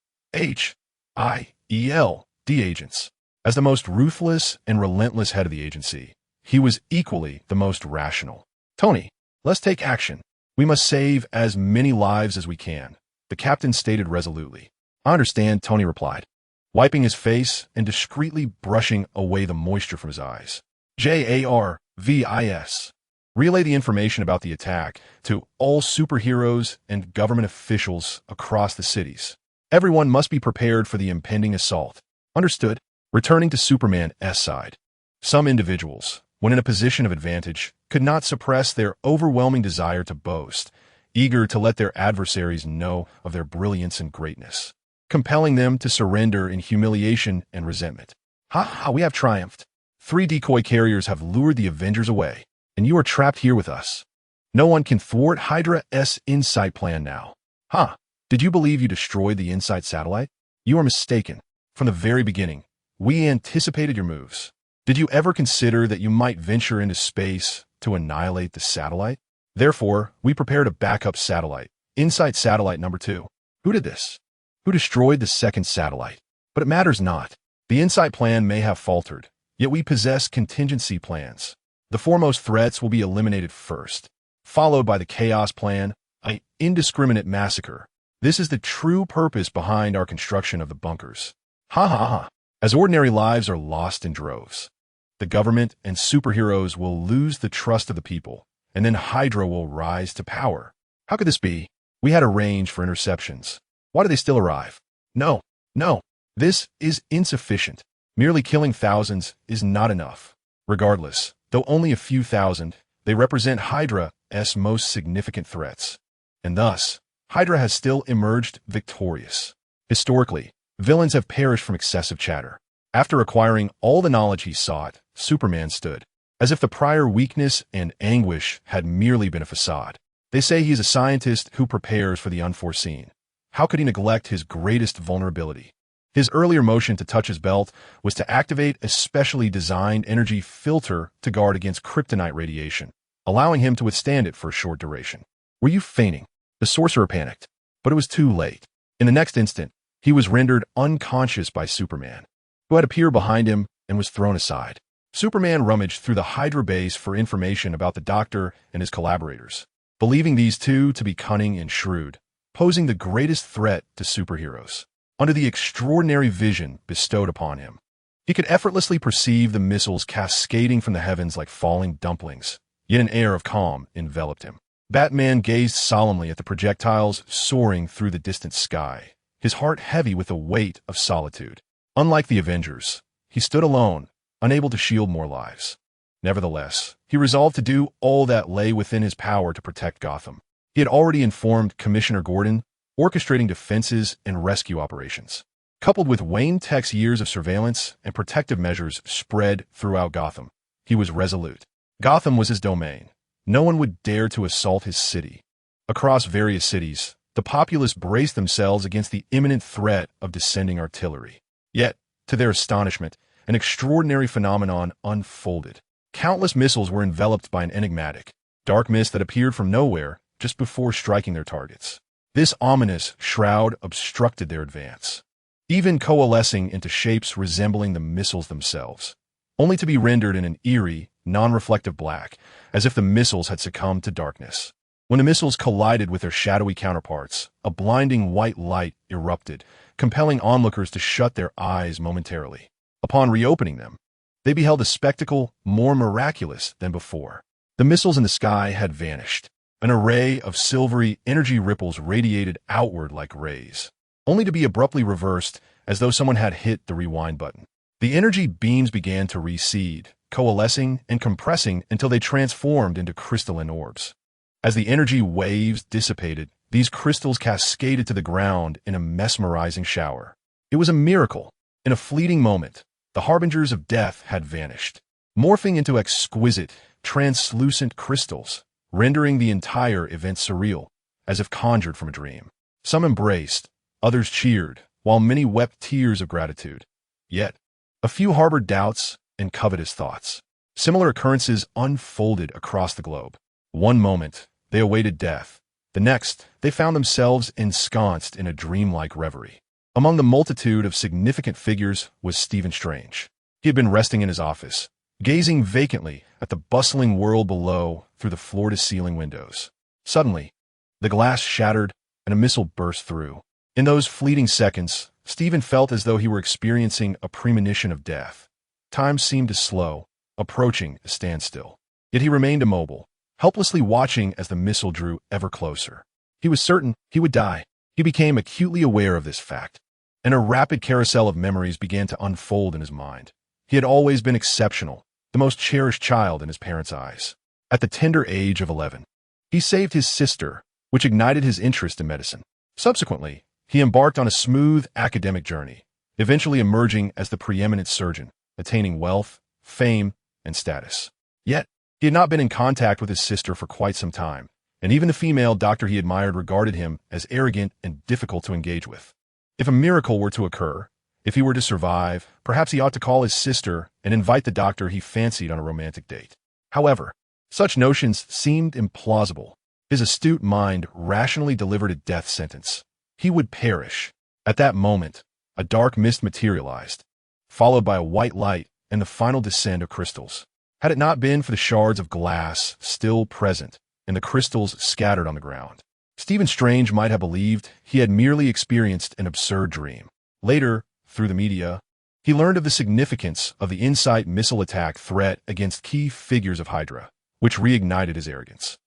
agents. As the most ruthless and relentless head of the agency, he was equally the most rational. Tony, let's take action. We must save as many lives as we can, the captain stated resolutely. I understand, Tony replied, wiping his face and discreetly brushing away the moisture from his eyes. JARVISS. Relay the information about the attack to all superheroes and government officials across the cities. Everyone must be prepared for the impending assault. Understood. Returning to Superman's side. Some individuals, when in a position of advantage, could not suppress their overwhelming desire to boast, eager to let their adversaries know of their brilliance and greatness, compelling them to surrender in humiliation and resentment. We have triumphed. 3 decoy carriers have lured the Avengers away, and you are trapped here with us. No one can thwart Hydra's Insight plan now. Did you believe you destroyed the Insight satellite? You are mistaken. From the very beginning, we anticipated your moves. Did you ever consider that you might venture into space to annihilate the satellite? Therefore, we prepared a backup satellite, Insight Satellite number 2. Who did this? Who destroyed the second satellite? But it matters not. The Insight plan may have faltered, yet we possess contingency plans. The foremost threats will be eliminated first, followed by the chaos plan, an indiscriminate massacre. This is the true purpose behind our construction of the bunkers. As ordinary lives are lost in droves, the government and superheroes will lose the trust of the people, and then Hydra will rise to power. How could this be? We had arranged for interceptions. Why do they still arrive? No. This is insufficient. Merely killing thousands is not enough. Regardless, though only a few thousand, they represent Hydra's most significant threats. And thus, Hydra has still emerged victorious. Historically, villains have perished from excessive chatter. After acquiring all the knowledge he sought, Superman stood, as if the prior weakness and anguish had merely been a facade. They say he's a scientist who prepares for the unforeseen. How could he neglect his greatest vulnerability? His earlier motion to touch his belt was to activate a specially designed energy filter to guard against kryptonite radiation, allowing him to withstand it for a short duration. Were you fainting? The sorcerer panicked, but it was too late. In the next instant, he was rendered unconscious by Superman, who had appeared behind him and was thrown aside. Superman rummaged through the Hydra base for information about the Doctor and his collaborators, believing these two to be cunning and shrewd, posing the greatest threat to superheroes. Under the extraordinary vision bestowed upon him, he could effortlessly perceive the missiles cascading from the heavens like falling dumplings, yet an air of calm enveloped him. Batman gazed solemnly at the projectiles soaring through the distant sky, his heart heavy with the weight of solitude. Unlike the Avengers, he stood alone, unable to shield more lives. Nevertheless, he resolved to do all that lay within his power to protect Gotham. He had already informed Commissioner Gordon, orchestrating defenses and rescue operations. Coupled with Wayne Tech's years of surveillance and protective measures spread throughout Gotham, he was resolute. Gotham was his domain. No one would dare to assault his city. Across various cities, the populace braced themselves against the imminent threat of descending artillery. Yet, to their astonishment, an extraordinary phenomenon unfolded. Countless missiles were enveloped by an enigmatic, dark mist that appeared from nowhere just before striking their targets. This ominous shroud obstructed their advance, even coalescing into shapes resembling the missiles themselves, only to be rendered in an eerie, non-reflective black, as if the missiles had succumbed to darkness. When the missiles collided with their shadowy counterparts, a blinding white light erupted, compelling onlookers to shut their eyes momentarily. Upon reopening them, they beheld a spectacle more miraculous than before. The missiles in the sky had vanished. An array of silvery energy ripples radiated outward like rays, only to be abruptly reversed as though someone had hit the rewind button. The energy beams began to recede, coalescing and compressing until they transformed into crystalline orbs. As the energy waves dissipated, these crystals cascaded to the ground in a mesmerizing shower. It was a miracle. In a fleeting moment, the harbingers of death had vanished, morphing into exquisite, translucent crystals, rendering the entire event surreal, as if conjured from a dream. Some embraced, others cheered, while many wept tears of gratitude. Yet, a few harbored doubts and covetous thoughts. Similar occurrences unfolded across the globe. One moment, they awaited death. The next, they found themselves ensconced in a dreamlike reverie. Among the multitude of significant figures was Stephen Strange. He had been resting in his office, gazing vacantly at the bustling world below through the floor-to-ceiling windows. Suddenly, the glass shattered and a missile burst through. In those fleeting seconds, Stephen felt as though he were experiencing a premonition of death. Time seemed to slow, approaching a standstill. Yet he remained immobile, helplessly watching as the missile drew ever closer. He was certain he would die. He became acutely aware of this fact, and a rapid carousel of memories began to unfold in his mind. He had always been exceptional, the most cherished child in his parents' eyes. At the tender age of 11, he saved his sister, which ignited his interest in medicine. Subsequently, he embarked on a smooth academic journey, eventually emerging as the preeminent surgeon, attaining wealth, fame, and status. Yet, he had not been in contact with his sister for quite some time, and even the female doctor he admired regarded him as arrogant and difficult to engage with. If a miracle were to occur, if he were to survive, perhaps he ought to call his sister and invite the doctor he fancied on a romantic date. However, such notions seemed implausible. His astute mind rationally delivered a death sentence. He would perish. At that moment, a dark mist materialized, followed by a white light and the final descent of crystals. Had it not been for the shards of glass still present and the crystals scattered on the ground, Stephen Strange might have believed he had merely experienced an absurd dream. Later, through the media, he learned of the significance of the InSight missile attack threat against key figures of Hydra, which reignited his arrogance.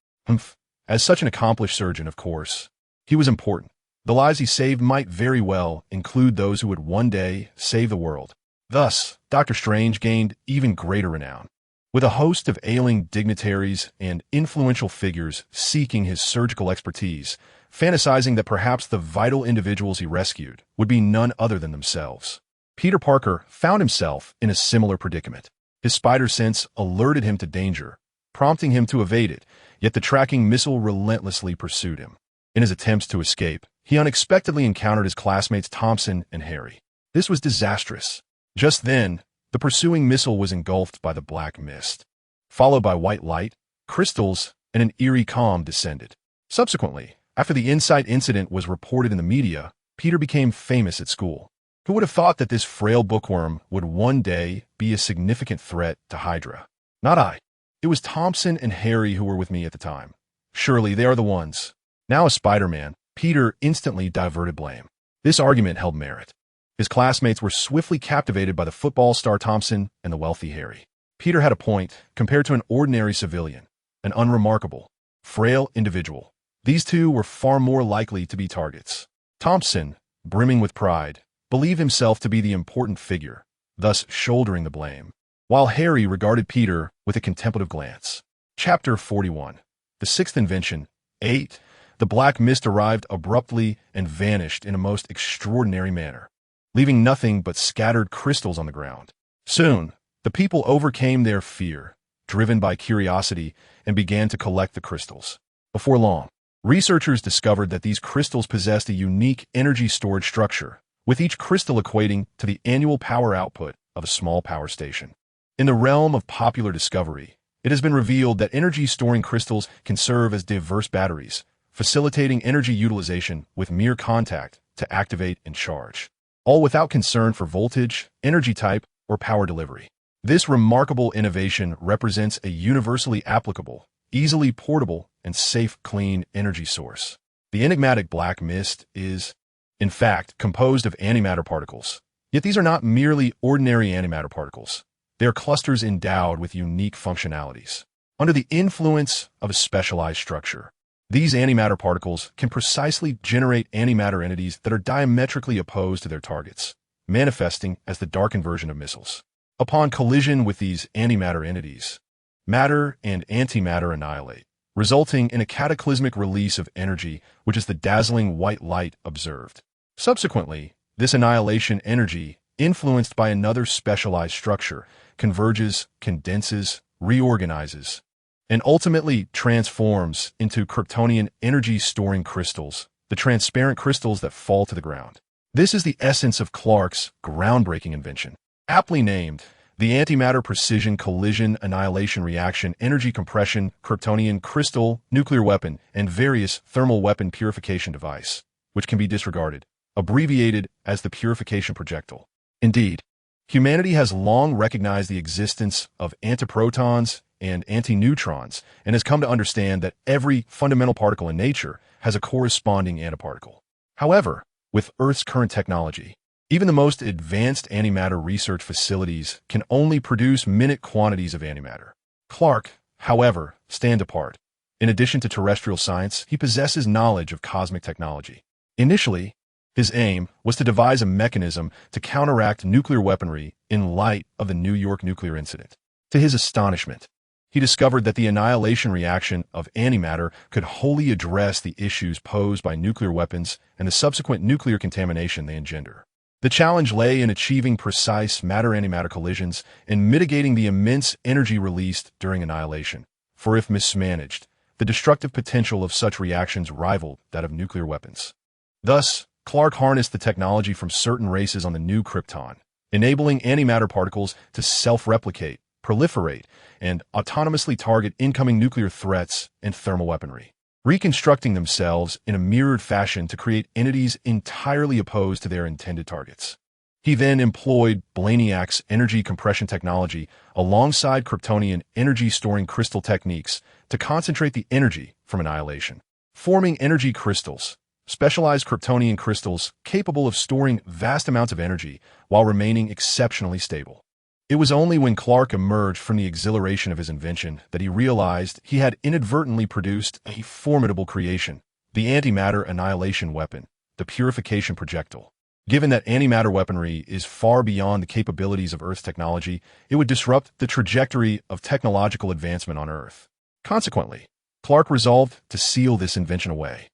As such an accomplished surgeon, of course, he was important. The lives he saved might very well include those who would one day save the world. Thus, Dr. Strange gained even greater renown, with a host of ailing dignitaries and influential figures seeking his surgical expertise, fantasizing that perhaps the vital individuals he rescued would be none other than themselves. Peter Parker found himself in a similar predicament. His spider sense alerted him to danger, prompting him to evade it, yet the tracking missile relentlessly pursued him. In his attempts to escape, he unexpectedly encountered his classmates Thompson and Harry. This was disastrous. Just then, the pursuing missile was engulfed by the black mist. Followed by white light, crystals, and an eerie calm descended. Subsequently, after the Insight incident was reported in the media, Peter became famous at school. Who would have thought that this frail bookworm would one day be a significant threat to Hydra? Not I. It was Thompson and Harry who were with me at the time. Surely they are the ones. Now a Spider-Man, Peter instantly diverted blame. This argument held merit. His classmates were swiftly captivated by the football star Thompson and the wealthy Harry. Peter had a point compared to an ordinary civilian, an unremarkable, frail individual. These two were far more likely to be targets. Thompson, brimming with pride, believed himself to be the important figure, thus shouldering the blame, while Harry regarded Peter with a contemplative glance. Chapter 41. The Sixth Invention. 8. The black mist arrived abruptly and vanished in a most extraordinary manner, leaving nothing but scattered crystals on the ground. Soon, the people overcame their fear, driven by curiosity, and began to collect the crystals. Before long, researchers discovered that these crystals possessed a unique energy storage structure, with each crystal equating to the annual power output of a small power station. In the realm of popular discovery, it has been revealed that energy-storing crystals can serve as diverse batteries, facilitating energy utilization with mere contact to activate and charge, all without concern for voltage, energy type, or power delivery. This remarkable innovation represents a universally applicable, easily portable, and safe, clean energy source. The enigmatic black mist is, in fact, composed of antimatter particles. Yet these are not merely ordinary antimatter particles. They are clusters endowed with unique functionalities. Under the influence of a specialized structure, these antimatter particles can precisely generate antimatter entities that are diametrically opposed to their targets, manifesting as the darkened version of missiles. Upon collision with these antimatter entities, matter and antimatter annihilate, resulting in a cataclysmic release of energy, which is the dazzling white light observed. Subsequently, this annihilation energy, influenced by another specialized structure, converges, condenses, reorganizes, and ultimately transforms into Kryptonian energy-storing crystals, the transparent crystals that fall to the ground. This is the essence of Clark's groundbreaking invention. Aptly named, the Antimatter Precision Collision Annihilation Reaction Energy Compression Kryptonian Crystal Nuclear Weapon and Various Thermal Weapon Purification Device, which can be disregarded, abbreviated as the Purification Projectile. Indeed, humanity has long recognized the existence of antiprotons and antineutrons and has come to understand that every fundamental particle in nature has a corresponding antiparticle. However, with Earth's current technology, even the most advanced antimatter research facilities can only produce minute quantities of antimatter. Clark, however, stands apart. In addition to terrestrial science, he possesses knowledge of cosmic technology. Initially, his aim was to devise a mechanism to counteract nuclear weaponry in light of the New York nuclear incident. To his astonishment, he discovered that the annihilation reaction of antimatter could wholly address the issues posed by nuclear weapons and the subsequent nuclear contamination they engender. The challenge lay in achieving precise matter-antimatter collisions and mitigating the immense energy released during annihilation, for if mismanaged, the destructive potential of such reactions rivaled that of nuclear weapons. Thus, Clark harnessed the technology from certain races on the new Krypton, enabling antimatter particles to self-replicate, proliferate, and autonomously target incoming nuclear threats and thermal weaponry, reconstructing themselves in a mirrored fashion to create entities entirely opposed to their intended targets. He then employed Blaniak's energy compression technology alongside Kryptonian energy-storing crystal techniques to concentrate the energy from annihilation, forming energy crystals, specialized Kryptonian crystals capable of storing vast amounts of energy while remaining exceptionally stable. It was only when Clark emerged from the exhilaration of his invention that he realized he had inadvertently produced a formidable creation, the antimatter annihilation weapon, the purification projectile. Given that antimatter weaponry is far beyond the capabilities of Earth's technology, it would disrupt the trajectory of technological advancement on Earth. Consequently, Clark resolved to seal this invention away,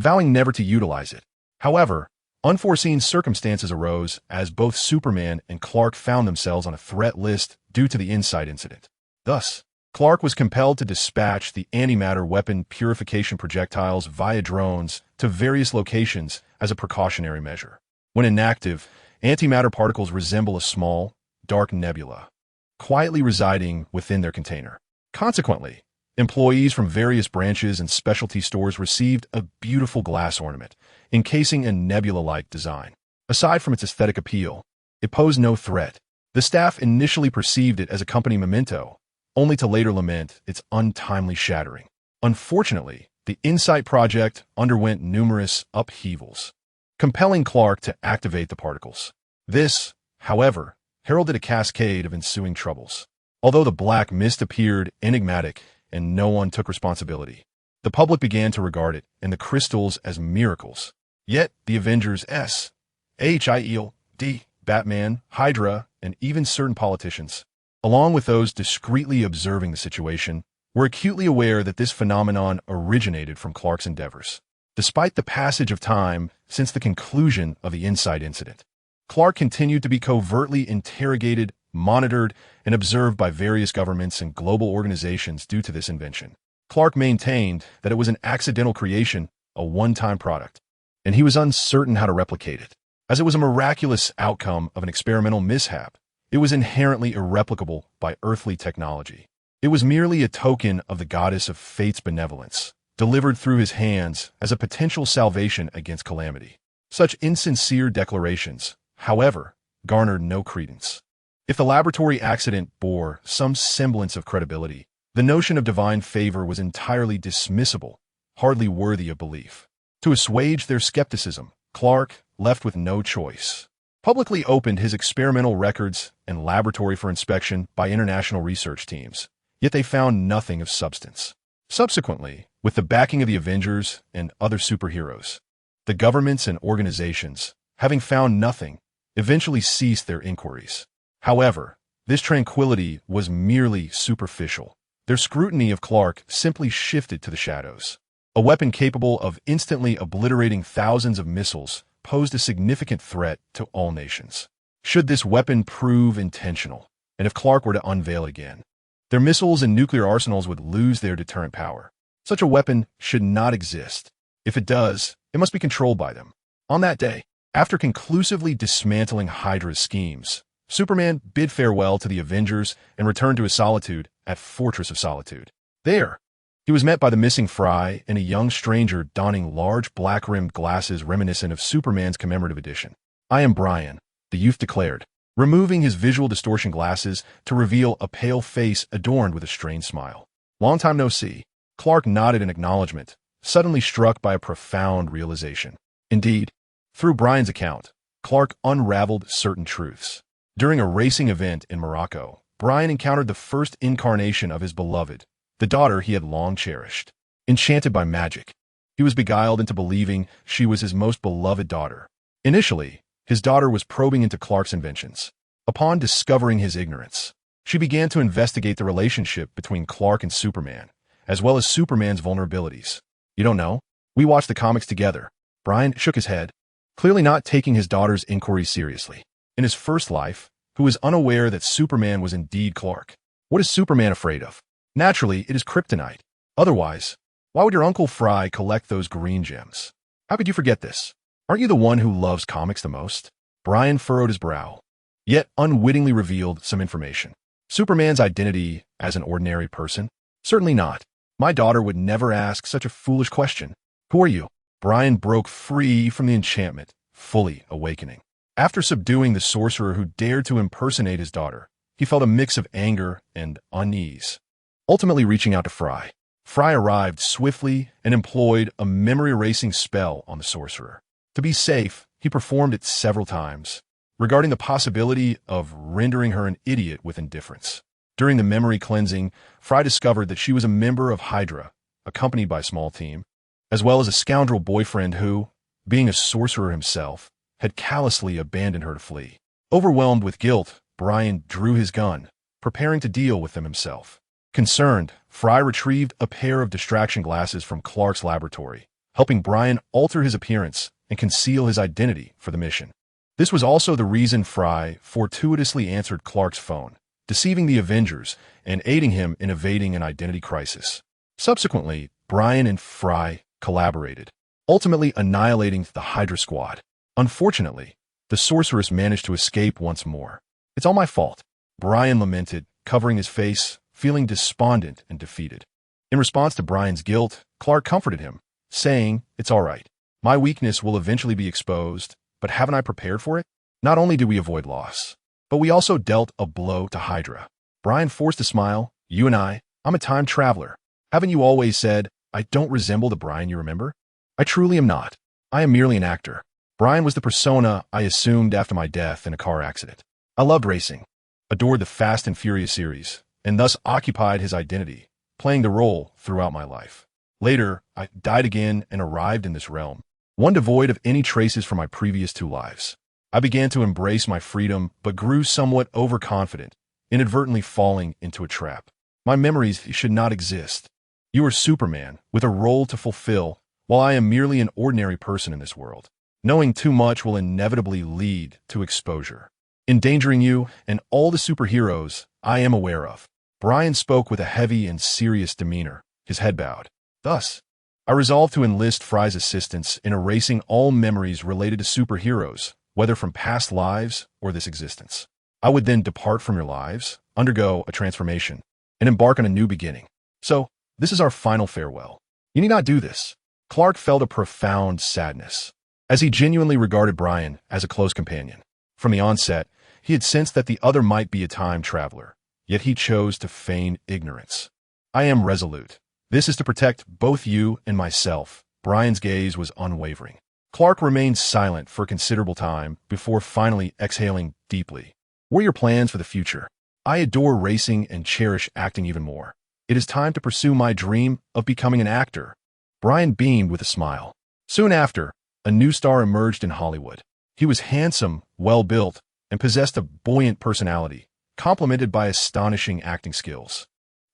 vowing never to utilize it. However, unforeseen circumstances arose as both Superman and Clark found themselves on a threat list due to the Insight incident. Thus, Clark was compelled to dispatch the antimatter weapon purification projectiles via drones to various locations as a precautionary measure. When inactive, antimatter particles resemble a small, dark nebula, quietly residing within their container. Consequently, employees from various branches and specialty stores received a beautiful glass ornament, encasing a nebula-like design. Aside from its aesthetic appeal, it posed no threat. The staff initially perceived it as a company memento, only to later lament its untimely shattering. Unfortunately, the InSight project underwent numerous upheavals, compelling Clark to activate the particles. This, however, heralded a cascade of ensuing troubles. Although the black mist appeared enigmatic and no one took responsibility, the public began to regard it and the crystals as miracles. Yet the Avengers Shield, Batman, Hydra, and even certain politicians, along with those discreetly observing the situation, were acutely aware that this phenomenon originated from Clark's endeavors. Despite the passage of time since the conclusion of the InSight incident, Clark continued to be covertly interrogated, monitored, and observed by various governments and global organizations due to this invention. Clark maintained that it was an accidental creation, a one-time product, and he was uncertain how to replicate it. As it was a miraculous outcome of an experimental mishap, it was inherently irreplicable by earthly technology. It was merely a token of the goddess of fate's benevolence, delivered through his hands as a potential salvation against calamity. Such insincere declarations, however, garnered no credence. If the laboratory accident bore some semblance of credibility, the notion of divine favor was entirely dismissible, hardly worthy of belief. To assuage their skepticism, Clark, left with no choice, publicly opened his experimental records and laboratory for inspection by international research teams, yet they found nothing of substance. Subsequently, with the backing of the Avengers and other superheroes, the governments and organizations, having found nothing, eventually ceased their inquiries. However, this tranquility was merely superficial. Their scrutiny of Clark simply shifted to the shadows. A weapon capable of instantly obliterating thousands of missiles posed a significant threat to all nations. Should this weapon prove intentional, and if Clark were to unveil it again, their missiles and nuclear arsenals would lose their deterrent power. Such a weapon should not exist. If it does, it must be controlled by them. On that day, after conclusively dismantling Hydra's schemes, Superman bid farewell to the Avengers and returned to his solitude at Fortress of Solitude. There, he was met by the missing Fry and a young stranger donning large black-rimmed glasses reminiscent of Superman's commemorative edition. "I am Brian," the youth declared, removing his visual distortion glasses to reveal a pale face adorned with a strained smile. "Long time no see." Clark nodded in acknowledgement, suddenly struck by a profound realization. Indeed, through Brian's account, Clark unraveled certain truths. During a racing event in Morocco, Brian encountered the first incarnation of his beloved, the daughter he had long cherished. Enchanted by magic, he was beguiled into believing she was his most beloved daughter. Initially, his daughter was probing into Clark's inventions. Upon discovering his ignorance, she began to investigate the relationship between Clark and Superman, as well as Superman's vulnerabilities. "You don't know? We watched the comics together." Brian shook his head, clearly not taking his daughter's inquiries seriously. In his first life, who was unaware that Superman was indeed Clark. What is Superman afraid of? Naturally, it is kryptonite. Otherwise, why would your Uncle Fry collect those green gems? How could you forget this? Aren't you the one who loves comics the most? Brian furrowed his brow, yet unwittingly revealed some information. Superman's identity as an ordinary person? Certainly not. My daughter would never ask such a foolish question. Who are you? Brian broke free from the enchantment, fully awakening. After subduing the sorcerer who dared to impersonate his daughter, he felt a mix of anger and unease. Ultimately reaching out to Fry. Fry arrived swiftly and employed a memory-erasing spell on the sorcerer. To be safe, he performed it several times, regarding the possibility of rendering her an idiot with indifference. During the memory cleansing, Fry discovered that she was a member of Hydra, accompanied by a small team, as well as a scoundrel boyfriend who, being a sorcerer himself, had callously abandoned her to flee. Overwhelmed with guilt, Brian drew his gun, preparing to deal with them himself. Concerned, Fry retrieved a pair of distraction glasses from Clark's laboratory, helping Brian alter his appearance and conceal his identity for the mission. This was also the reason Fry fortuitously answered Clark's phone, deceiving the Avengers and aiding him in evading an identity crisis. Subsequently, Brian and Fry collaborated, ultimately annihilating the Hydra Squad. Unfortunately, the sorceress managed to escape once more. "It's all my fault," Brian lamented, covering his face, feeling despondent and defeated. In response to Brian's guilt, Clark comforted him, saying, "It's all right. My weakness will eventually be exposed, but haven't I prepared for it?" Not only did we avoid loss, but we also dealt a blow to Hydra. Brian forced a smile. "You and I'm a time traveler. Haven't you always said, I don't resemble the Brian you remember? I truly am not. I am merely an actor. Brian was the persona I assumed after my death in a car accident. I loved racing, adored the Fast and Furious series, and thus occupied his identity, playing the role throughout my life. Later, I died again and arrived in this realm, one devoid of any traces from my previous two lives. I began to embrace my freedom, but grew somewhat overconfident, inadvertently falling into a trap. My memories should not exist. You are Superman, with a role to fulfill, while I am merely an ordinary person in this world. Knowing too much will inevitably lead to exposure, endangering you and all the superheroes I am aware of." Brian spoke with a heavy and serious demeanor, his head bowed. "Thus, I resolved to enlist Fry's assistance in erasing all memories related to superheroes, whether from past lives or this existence. I would then depart from your lives, undergo a transformation, and embark on a new beginning. So, this is our final farewell. You need not do this." Clark felt a profound sadness, as he genuinely regarded Brian as a close companion. From the onset, he had sensed that the other might be a time traveler, yet he chose to feign ignorance. "I am resolute. This is to protect both you and myself." Brian's gaze was unwavering. Clark remained silent for a considerable time before finally exhaling deeply. "What are your plans for the future?" "I adore racing and cherish acting even more. It is time to pursue my dream of becoming an actor." Brian beamed with a smile. Soon after, a new star emerged in Hollywood. He was handsome, well-built, and possessed a buoyant personality, complemented by astonishing acting skills.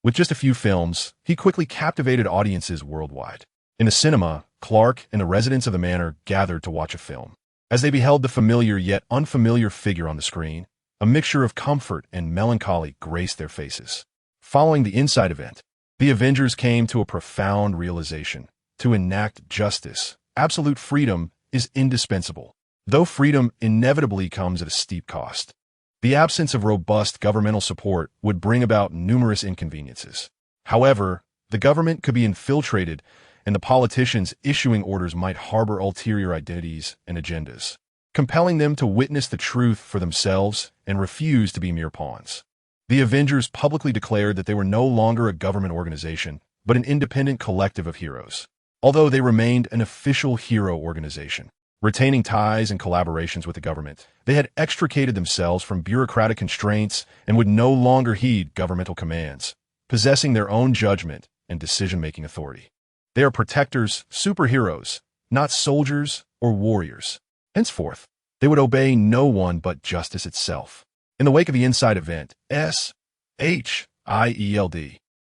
With just a few films, he quickly captivated audiences worldwide. In the cinema, Clark and the residents of the manor gathered to watch a film. As they beheld the familiar yet unfamiliar figure on the screen, a mixture of comfort and melancholy graced their faces. Following the Inside event, the Avengers came to a profound realization. To enact justice, absolute freedom is indispensable, though freedom inevitably comes at a steep cost. The absence of robust governmental support would bring about numerous inconveniences. However, the government could be infiltrated, and the politicians issuing orders might harbor ulterior identities and agendas, compelling them to witness the truth for themselves and refuse to be mere pawns. The Avengers publicly declared that they were no longer a government organization, but an independent collective of heroes. Although they remained an official hero organization, retaining ties and collaborations with the government, they had extricated themselves from bureaucratic constraints and would no longer heed governmental commands, possessing their own judgment and decision-making authority. They are protectors, superheroes, not soldiers or warriors. Henceforth, they would obey no one but justice itself. In the wake of the Inside event, SHIELD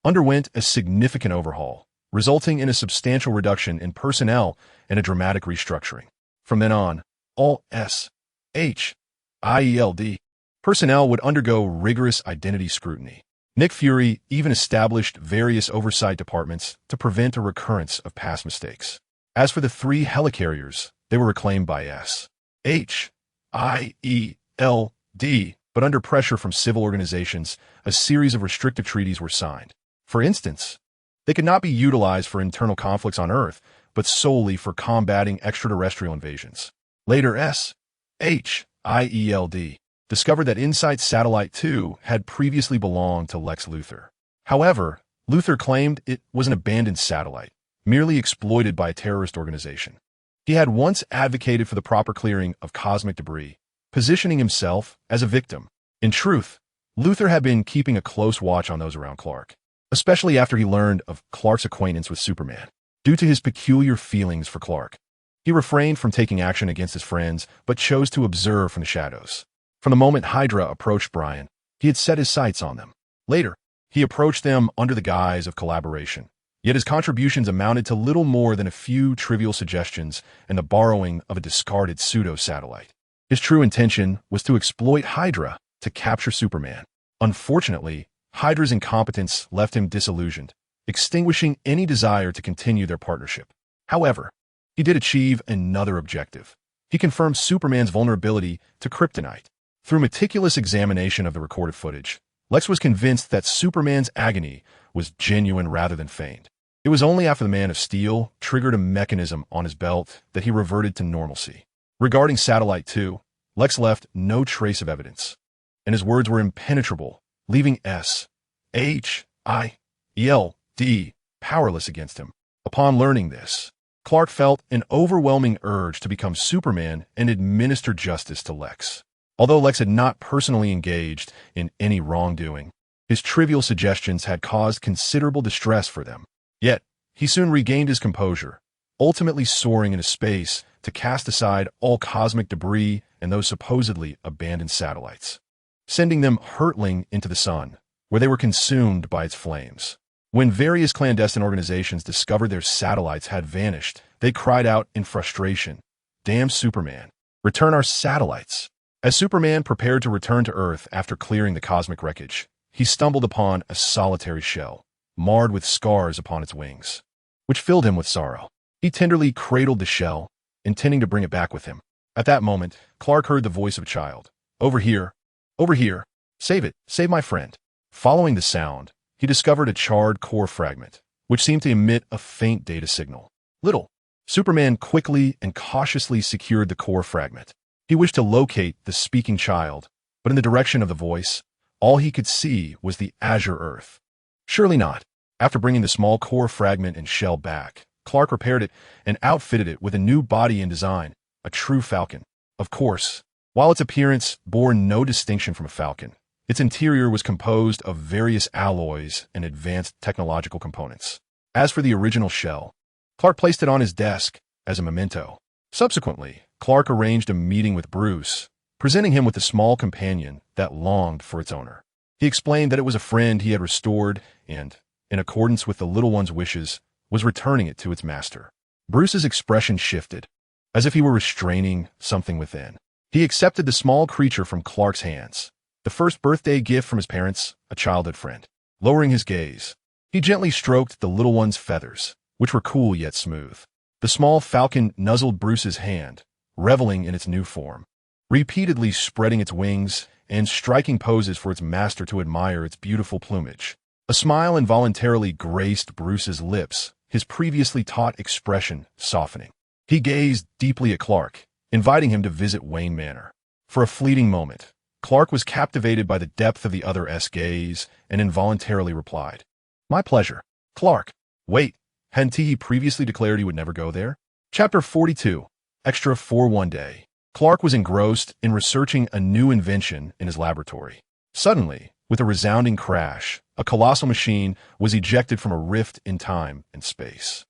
underwent a significant overhaul, resulting in a substantial reduction in personnel and a dramatic restructuring. From then on, all SHIELD personnel would undergo rigorous identity scrutiny. Nick Fury even established various oversight departments to prevent a recurrence of past mistakes. As for the three helicarriers, they were reclaimed by SHIELD, but under pressure from civil organizations, a series of restrictive treaties were signed. For instance, they could not be utilized for internal conflicts on Earth, but solely for combating extraterrestrial invasions. Later, SHIELD discovered that InSight Satellite 2 had previously belonged to Lex Luthor. However, Luthor claimed it was an abandoned satellite, merely exploited by a terrorist organization. He had once advocated for the proper clearing of cosmic debris, positioning himself as a victim. In truth, Luthor had been keeping a close watch on those around Clark, especially after he learned of Clark's acquaintance with Superman. Due to his peculiar feelings for Clark, he refrained from taking action against his friends, but chose to observe from the shadows. From the moment Hydra approached Brian, he had set his sights on them. Later, he approached them under the guise of collaboration, yet his contributions amounted to little more than a few trivial suggestions and the borrowing of a discarded pseudo-satellite. His true intention was to exploit Hydra to capture Superman. Unfortunately, Hydra's incompetence left him disillusioned, extinguishing any desire to continue their partnership. However, he did achieve another objective. He confirmed Superman's vulnerability to kryptonite. Through meticulous examination of the recorded footage, Lex was convinced that Superman's agony was genuine rather than feigned. It was only after the Man of Steel triggered a mechanism on his belt that he reverted to normalcy. Regarding Satellite 2, Lex left no trace of evidence, and his words were impenetrable, leaving S.H.I.E.L.D. powerless against him. Upon learning this, Clark felt an overwhelming urge to become Superman and administer justice to Lex. Although Lex had not personally engaged in any wrongdoing, his trivial suggestions had caused considerable distress for them. Yet, he soon regained his composure, ultimately soaring into space to cast aside all cosmic debris and those supposedly abandoned satellites, sending them hurtling into the sun, where they were consumed by its flames. When various clandestine organizations discovered their satellites had vanished, they cried out in frustration, "Damn Superman, return our satellites!" As Superman prepared to return to Earth after clearing the cosmic wreckage, he stumbled upon a solitary shell, marred with scars upon its wings, which filled him with sorrow. He tenderly cradled the shell, intending to bring it back with him. At that moment, Clark heard the voice of a child. Over here, save it, save my friend." Following the sound, he discovered a charred core fragment, which seemed to emit a faint data signal. Little Superman quickly and cautiously secured the core fragment. He wished to locate the speaking child, but in the direction of the voice, all he could see was the azure earth. Surely not. After bringing the small core fragment and shell back, Clark repaired it and outfitted it with a new body and design, a true Falcon. Of course, while its appearance bore no distinction from a Falcon, its interior was composed of various alloys and advanced technological components. As for the original shell, Clark placed it on his desk as a memento. Subsequently, Clark arranged a meeting with Bruce, presenting him with a small companion that longed for its owner. He explained that it was a friend he had restored and, in accordance with the little one's wishes, was returning it to its master. Bruce's expression shifted, as if he were restraining something within. He accepted the small creature from Clark's hands, the first birthday gift from his parents, a childhood friend. Lowering his gaze, he gently stroked the little one's feathers, which were cool yet smooth. The small falcon nuzzled Bruce's hand, reveling in its new form, repeatedly spreading its wings and striking poses for its master to admire its beautiful plumage. A smile involuntarily graced Bruce's lips, his previously taut expression softening. He gazed deeply at Clark, inviting him to visit Wayne Manor. For a fleeting moment, Clark was captivated by the depth of the other's gaze and involuntarily replied, "My pleasure." Clark, wait, hadn't he previously declared he would never go there? Chapter 42, Extra for One Day. Clark was engrossed in researching a new invention in his laboratory. Suddenly, with a resounding crash, a colossal machine was ejected from a rift in time and space.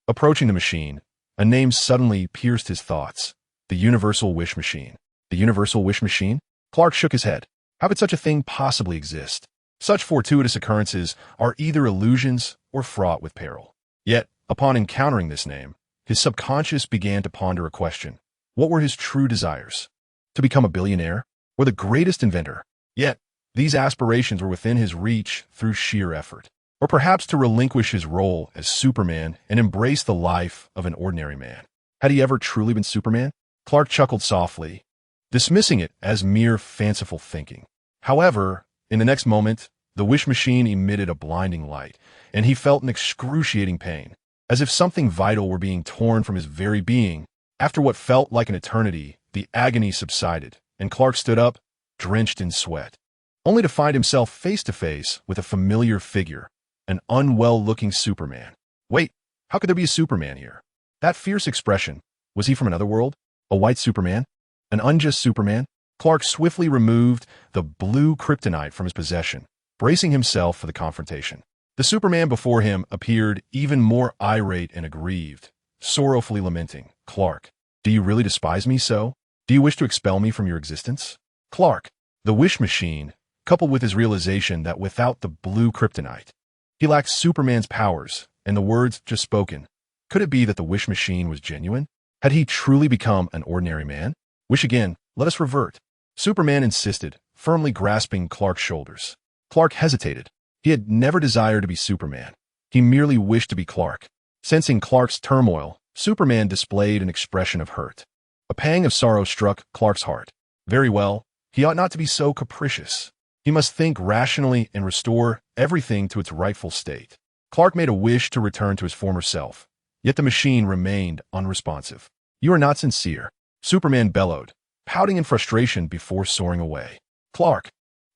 Approaching the machine, a name suddenly pierced his thoughts: the Universal Wish Machine. The Universal Wish Machine? Clark shook his head. How could such a thing possibly exist? Such fortuitous occurrences are either illusions or fraught with peril. Yet, upon encountering this name, his subconscious began to ponder a question. What were his true desires? To become a billionaire? Or the greatest inventor? Yet, these aspirations were within his reach through sheer effort. Or perhaps to relinquish his role as Superman and embrace the life of an ordinary man. Had he ever truly been Superman? Clark chuckled softly, dismissing it as mere fanciful thinking. However, in the next moment, the wish machine emitted a blinding light, and he felt an excruciating pain, as if something vital were being torn from his very being. After what felt like an eternity, the agony subsided, and Clark stood up, drenched in sweat, only to find himself face to face with a familiar figure, an unwell-looking Superman. Wait, how could there be a Superman here? That fierce expression, was he from another world? A white Superman? An unjust Superman? Clark swiftly removed the blue kryptonite from his possession, bracing himself for the confrontation. The Superman before him appeared even more irate and aggrieved, sorrowfully lamenting, "Clark, do you really despise me so? Do you wish to expel me from your existence?" Clark, the wish machine, coupled with his realization that without the blue kryptonite, he lacked Superman's powers and the words just spoken. Could it be that the wish machine was genuine? Had he truly become an ordinary man? Wish again, let us revert. Superman insisted, firmly grasping Clark's shoulders. Clark hesitated. He had never desired to be Superman. He merely wished to be Clark. Sensing Clark's turmoil, Superman displayed an expression of hurt. A pang of sorrow struck Clark's heart. Very well, he ought not to be so capricious. He must think rationally and restore everything to its rightful state. Clark made a wish to return to his former self, yet the machine remained unresponsive. "You are not sincere," Superman bellowed, pouting in frustration before soaring away. Clark.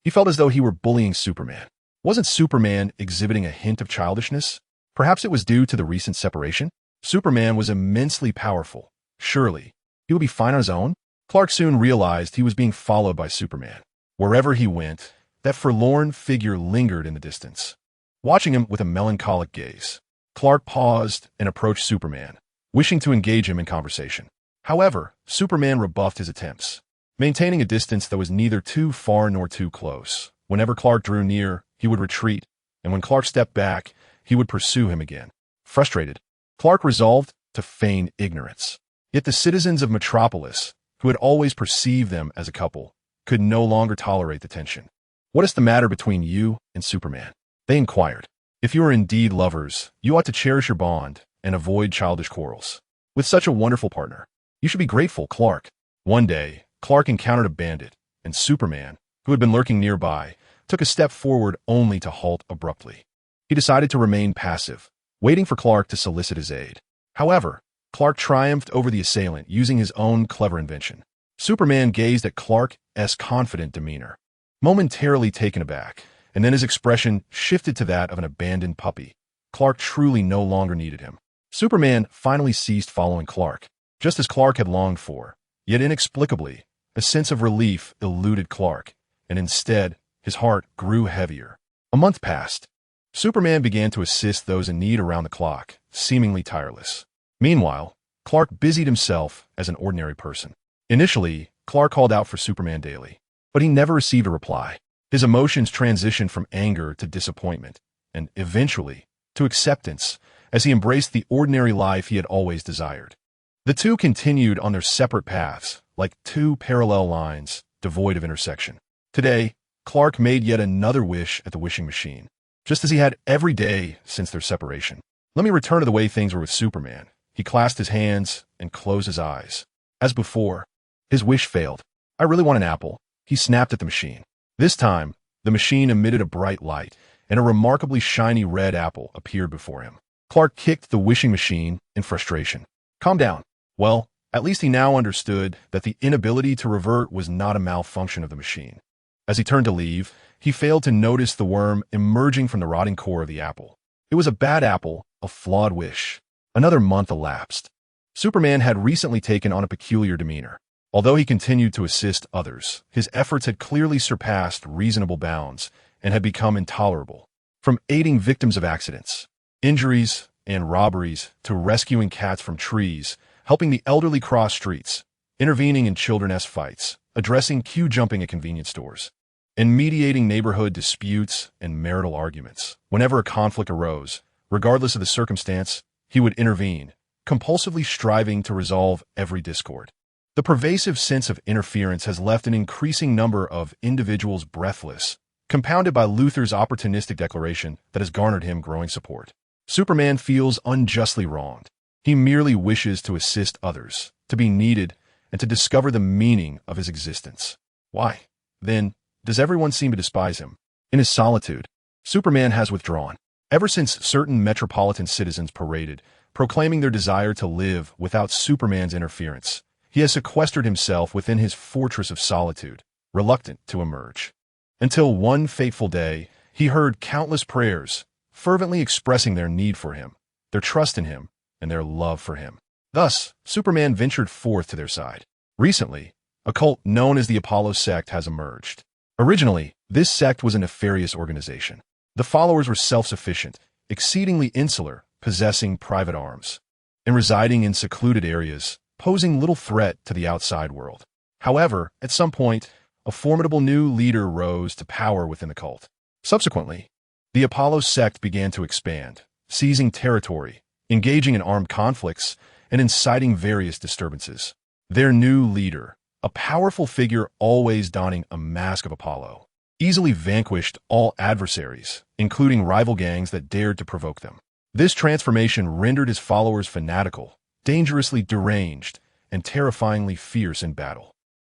He felt as though he were bullying Superman. Wasn't Superman exhibiting a hint of childishness? Perhaps it was due to the recent separation? Superman was immensely powerful. Surely, he would be fine on his own? Clark soon realized he was being followed by Superman. Wherever he went, that forlorn figure lingered in the distance. Watching him with a melancholic gaze, Clark paused and approached Superman, wishing to engage him in conversation. However, Superman rebuffed his attempts, maintaining a distance that was neither too far nor too close. Whenever Clark drew near, he would retreat, and when Clark stepped back, he would pursue him again. Frustrated, Clark resolved to feign ignorance. Yet the citizens of Metropolis, who had always perceived them as a couple, could no longer tolerate the tension. "What is the matter between you and Superman?" they inquired. "If you are indeed lovers, you ought to cherish your bond and avoid childish quarrels. With such a wonderful partner, you should be grateful, Clark." One day, Clark encountered a bandit, and Superman, who had been lurking nearby, took a step forward only to halt abruptly. He decided to remain passive, waiting for Clark to solicit his aid. However, Clark triumphed over the assailant using his own clever invention. Superman gazed at Clark's confident demeanor, momentarily taken aback, and then his expression shifted to that of an abandoned puppy. Clark truly no longer needed him. Superman finally ceased following Clark, just as Clark had longed for. Yet inexplicably, a sense of relief eluded Clark, and instead, his heart grew heavier. A month passed. Superman began to assist those in need around the clock, seemingly tireless. Meanwhile, Clark busied himself as an ordinary person. Initially, Clark called out for Superman daily, but he never received a reply. His emotions transitioned from anger to disappointment, and eventually to acceptance, as he embraced the ordinary life he had always desired. The two continued on their separate paths, like two parallel lines, devoid of intersection. Today, Clark made yet another wish at the wishing machine, just as he had every day since their separation. "Let me return to the way things were with Superman." He clasped his hands and closed his eyes. As before, his wish failed. "I really want an apple." He snapped at the machine. This time, the machine emitted a bright light, and a remarkably shiny red apple appeared before him. Clark kicked the wishing machine in frustration. "Calm down." Well, at least he now understood that the inability to revert was not a malfunction of the machine. As he turned to leave, he failed to notice the worm emerging from the rotting core of the apple. It was a bad apple, a flawed wish. Another month elapsed. Superman had recently taken on a peculiar demeanor. Although he continued to assist others, his efforts had clearly surpassed reasonable bounds and had become intolerable. From aiding victims of accidents, injuries, and robberies to rescuing cats from trees, helping the elderly cross streets, intervening in children's fights, addressing queue jumping at convenience stores, and mediating neighborhood disputes and marital arguments. Whenever a conflict arose, regardless of the circumstance, he would intervene, compulsively striving to resolve every discord. The pervasive sense of interference has left an increasing number of individuals breathless, compounded by Luthor's opportunistic declaration that has garnered him growing support. Superman feels unjustly wronged. He merely wishes to assist others, to be needed, and to discover the meaning of his existence. Why, then, does everyone seem to despise him? In his solitude, Superman has withdrawn. Ever since certain metropolitan citizens paraded, proclaiming their desire to live without Superman's interference, he has sequestered himself within his fortress of solitude, reluctant to emerge. Until one fateful day, he heard countless prayers, fervently expressing their need for him, their trust in him, and their love for him. Thus, Superman ventured forth to their side. Recently, a cult known as the Apollo sect has emerged. Originally, this sect was a nefarious organization. The followers were self-sufficient, exceedingly insular, possessing private arms, and residing in secluded areas, posing little threat to the outside world. However, at some point, a formidable new leader rose to power within the cult. Subsequently, the Apollo sect began to expand, seizing territory, engaging in armed conflicts, and inciting various disturbances. Their new leader, a powerful figure always donning a mask of Apollo, easily vanquished all adversaries, including rival gangs that dared to provoke them. This transformation rendered his followers fanatical, dangerously deranged, and terrifyingly fierce in battle.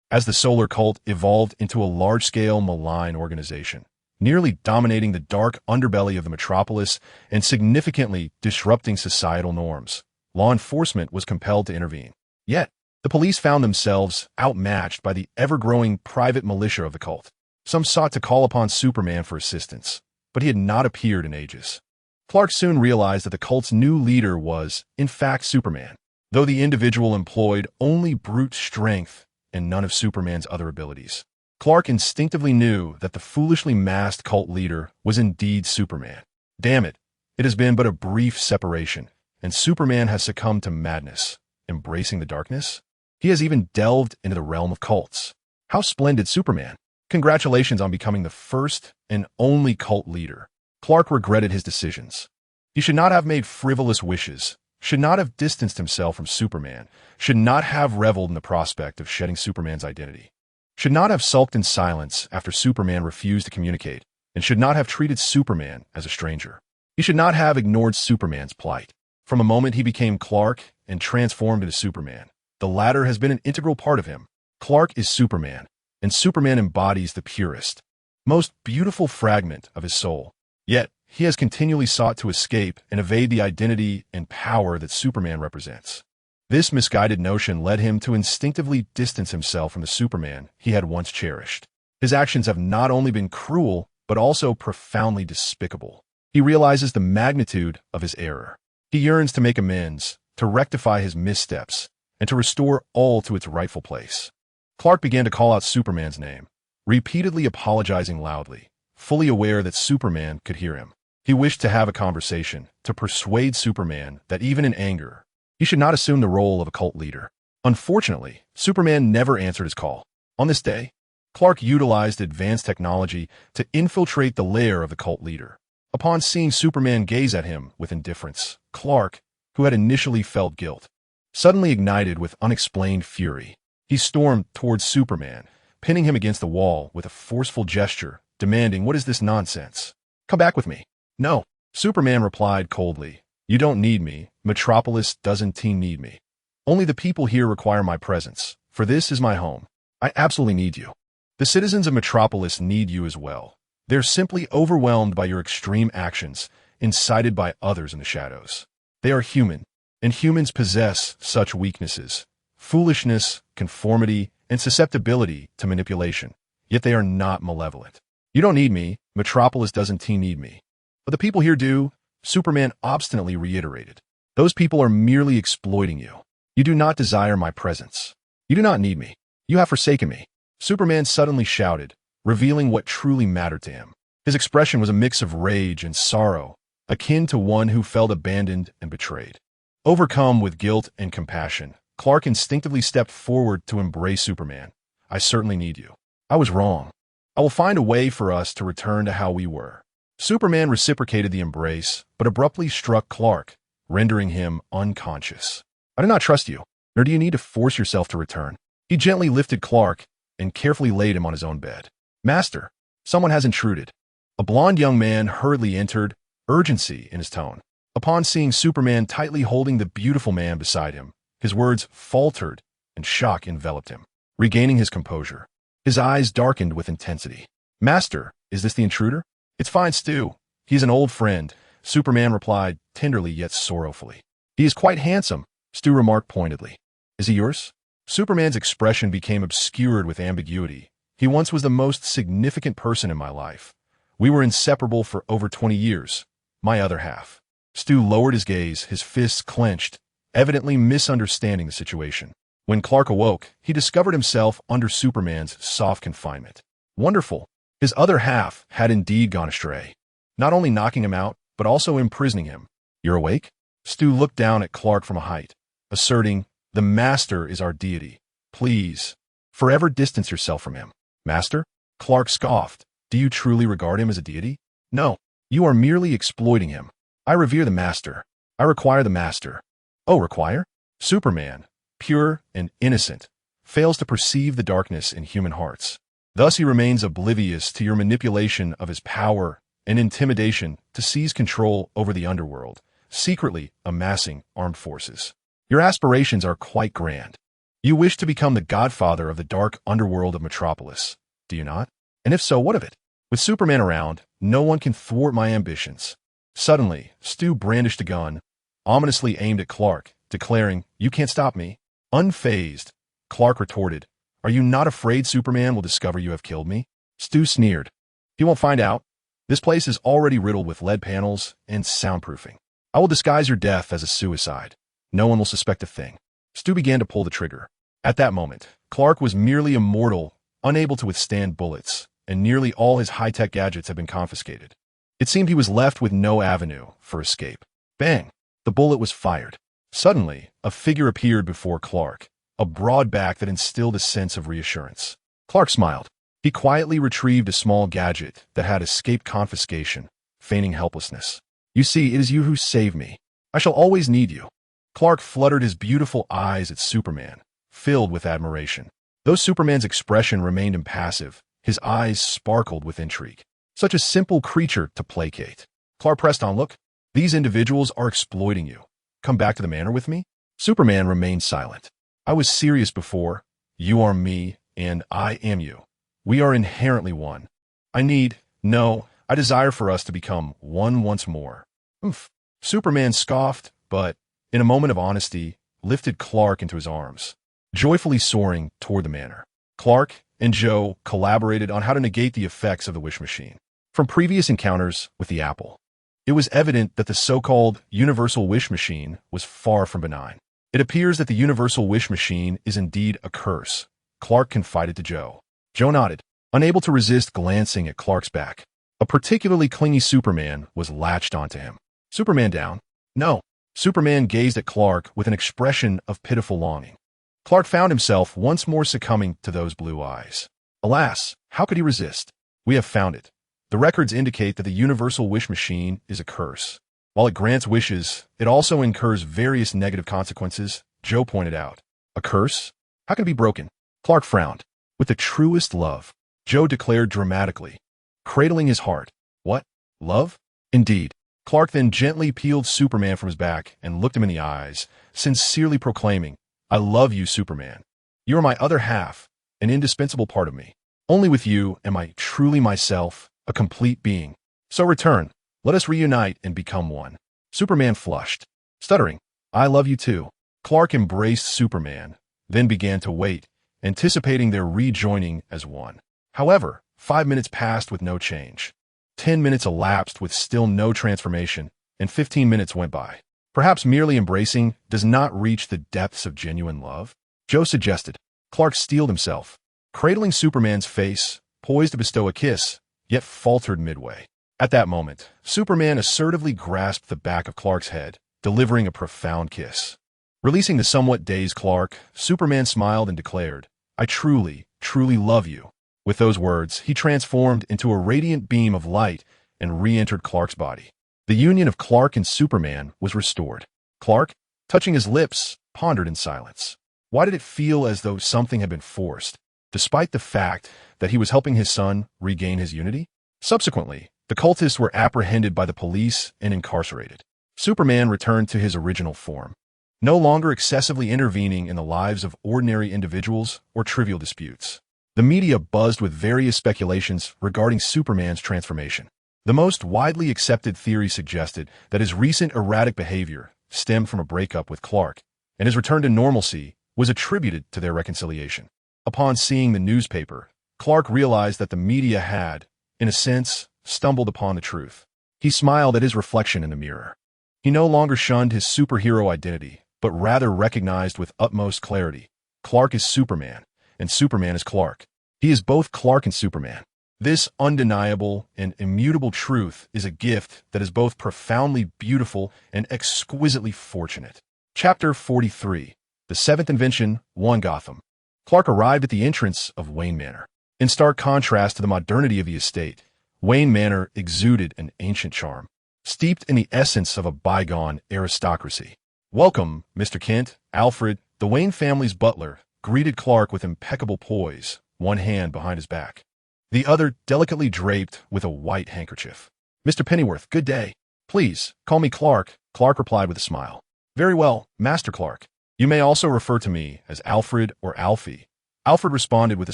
As the solar cult evolved into a large-scale malign organization, nearly dominating the dark underbelly of the metropolis and significantly disrupting societal norms, law enforcement was compelled to intervene. Yet, the police found themselves outmatched by the ever-growing private militia of the cult. Some sought to call upon Superman for assistance, but he had not appeared in ages. Clark soon realized that the cult's new leader was, in fact, Superman, though the individual employed only brute strength and none of Superman's other abilities. Clark instinctively knew that the foolishly masked cult leader was indeed Superman. Damn it, it has been but a brief separation, and Superman has succumbed to madness, embracing the darkness. He has even delved into the realm of cults. How splendid, Superman! Congratulations on becoming the first and only cult leader. Clark regretted his decisions. He should not have made frivolous wishes, should not have distanced himself from Superman, should not have reveled in the prospect of shedding Superman's identity, should not have sulked in silence after Superman refused to communicate, and should not have treated Superman as a stranger. He should not have ignored Superman's plight. From the moment he became Clark and transformed into Superman, the latter has been an integral part of him. Clark is Superman, and Superman embodies the purest, most beautiful fragment of his soul. Yet, he has continually sought to escape and evade the identity and power that Superman represents. This misguided notion led him to instinctively distance himself from the Superman he had once cherished. His actions have not only been cruel, but also profoundly despicable. He realizes the magnitude of his error. He yearns to make amends, to rectify his missteps, and to restore all to its rightful place. Clark began to call out Superman's name, repeatedly apologizing loudly, fully aware that Superman could hear him. He wished to have a conversation, to persuade Superman that even in anger, he should not assume the role of a cult leader. Unfortunately, Superman never answered his call. On this day, Clark utilized advanced technology to infiltrate the lair of the cult leader. Upon seeing Superman gaze at him with indifference, Clark, who had initially felt guilt, suddenly ignited with unexplained fury. He stormed towards Superman, pinning him against the wall with a forceful gesture, demanding, "What is this nonsense? Come back with me." "No," Superman replied coldly. "You don't need me. Metropolis doesn't need me. Only the people here require my presence, for this is my home. I absolutely need you. The citizens of Metropolis need you as well. They're simply overwhelmed by your extreme actions, incited by others in the shadows. They are human, and humans possess such weaknesses: foolishness, conformity, and susceptibility to manipulation. Yet they are not malevolent. You don't need me. Metropolis doesn't need me. But the people here do," Superman obstinately reiterated. "Those people are merely exploiting you. You do not desire my presence. You do not need me. You have forsaken me," Superman suddenly shouted, revealing what truly mattered to him. His expression was a mix of rage and sorrow, akin to one who felt abandoned and betrayed. Overcome with guilt and compassion, Clark instinctively stepped forward to embrace Superman. "I certainly need you. I was wrong. I will find a way for us to return to how we were." Superman reciprocated the embrace, but abruptly struck Clark, rendering him unconscious. "I do not trust you, nor do you need to force yourself to return." He gently lifted Clark and carefully laid him on his own bed. "Master, someone has intruded." A blond young man hurriedly entered, urgency in his tone. Upon seeing Superman tightly holding the beautiful man beside him, his words faltered and shock enveloped him. Regaining his composure, his eyes darkened with intensity. "Master, is this the intruder?" "It's fine, Stu. He's an old friend," Superman replied, tenderly yet sorrowfully. "He is quite handsome," Stu remarked pointedly. "Is he yours?" Superman's expression became obscured with ambiguity. "He once was the most significant person in my life. We were inseparable for over 20 years. My other half." Stu lowered his gaze, his fists clenched, evidently misunderstanding the situation. When Clark awoke, he discovered himself under Superman's soft confinement. Wonderful. His other half had indeed gone astray, not only knocking him out, but also imprisoning him. "You're awake?" Stu looked down at Clark from a height, asserting, "The Master is our deity. Please, forever distance yourself from him." "Master?" Clark scoffed. "Do you truly regard him as a deity?" "No, you are merely exploiting him. I revere the Master. I require the Master." "Oh, require?" Superman, pure and innocent, fails to perceive the darkness in human hearts. Thus he remains oblivious to your manipulation of his power and intimidation to seize control over the underworld, secretly amassing armed forces. Your aspirations are quite grand. You wish to become the godfather of the dark underworld of Metropolis, do you not? And if so, what of it? With Superman around, no one can thwart my ambitions. Suddenly, Stu brandished a gun, ominously aimed at Clark, declaring, "You can't stop me." Unfazed, Clark retorted, "Are you not afraid Superman will discover you have killed me?" Stu sneered. "He won't find out. This place is already riddled with lead panels and soundproofing. I will disguise your death as a suicide. No one will suspect a thing." Stu began to pull the trigger. At that moment, Clark was merely immortal, unable to withstand bullets, and nearly all his high-tech gadgets had been confiscated. It seemed he was left with no avenue for escape. Bang! The bullet was fired. Suddenly, a figure appeared before Clark, a broad back that instilled a sense of reassurance. Clark smiled. He quietly retrieved a small gadget that had escaped confiscation, feigning helplessness. "You see, it is you who saved me. I shall always need you." Clark fluttered his beautiful eyes at Superman, filled with admiration. Though Superman's expression remained impassive, his eyes sparkled with intrigue. Such a simple creature to placate. Clark pressed on, "Look, these individuals are exploiting you. Come back to the manor with me?" Superman remained silent. "I was serious before. You are me, and I am you. We are inherently one. I desire for us to become one once more." "Oomph." Superman scoffed, but, in a moment of honesty, lifted Clark into his arms, joyfully soaring toward the manor. Clark and Joe collaborated on how to negate the effects of the wish machine. From previous encounters with the apple, it was evident that the so-called universal wish machine was far from benign. "It appears that the universal wish machine is indeed a curse," Clark confided to Joe. Joe nodded, unable to resist glancing at Clark's back. A particularly clingy Superman was latched onto him. "Superman down?" "No." Superman gazed at Clark with an expression of pitiful longing. Clark found himself once more succumbing to those blue eyes. Alas, how could he resist? "We have found it. The records indicate that the universal wish machine is a curse. While it grants wishes, it also incurs various negative consequences," Joe pointed out. "A curse? How can it be broken?" Clark frowned. "With the truest love," Joe declared dramatically, cradling his heart. "What? Love?" "Indeed." Clark then gently peeled Superman from his back and looked him in the eyes, sincerely proclaiming, "I love you, Superman. You are my other half, an indispensable part of me. Only with you am I truly myself, a complete being. So return, let us reunite and become one." Superman flushed, stuttering, "I love you too." Clark embraced Superman, then began to wait, anticipating their rejoining as one. However, 5 minutes passed with no change. 10 minutes elapsed with still no transformation, and 15 minutes went by. Perhaps merely embracing does not reach the depths of genuine love, Joe suggested. Clark steeled himself, cradling Superman's face, poised to bestow a kiss, yet faltered midway. At that moment, Superman assertively grasped the back of Clark's head, delivering a profound kiss. Releasing the somewhat dazed Clark, Superman smiled and declared, "I truly, truly love you." With those words, he transformed into a radiant beam of light and re-entered Clark's body. The union of Clark and Superman was restored. Clark, touching his lips, pondered in silence. Why did it feel as though something had been forced, despite the fact that he was helping his son regain his unity? Subsequently, the cultists were apprehended by the police and incarcerated. Superman returned to his original form, no longer excessively intervening in the lives of ordinary individuals or trivial disputes. The media buzzed with various speculations regarding Superman's transformation. The most widely accepted theory suggested that his recent erratic behavior stemmed from a breakup with Clark, and his return to normalcy was attributed to their reconciliation. Upon seeing the newspaper, Clark realized that the media had, in a sense, stumbled upon the truth. He smiled at his reflection in the mirror. He no longer shunned his superhero identity, but rather recognized with utmost clarity, Clark is Superman, and Superman is Clark. He is both Clark and Superman. This undeniable and immutable truth is a gift that is both profoundly beautiful and exquisitely fortunate. Chapter 43. The Seventh Invention, 1 Gotham. Clark arrived at the entrance of Wayne Manor. In stark contrast to the modernity of the estate, Wayne Manor exuded an ancient charm, steeped in the essence of a bygone aristocracy. "Welcome, Mr. Kent." Alfred, the Wayne family's butler, greeted Clark with impeccable poise, one hand behind his back, the other delicately draped with a white handkerchief. "Mr. Pennyworth, good day. Please, call me Clark," Clark replied with a smile. "Very well, Master Clark. You may also refer to me as Alfred or Alfie." Alfred responded with a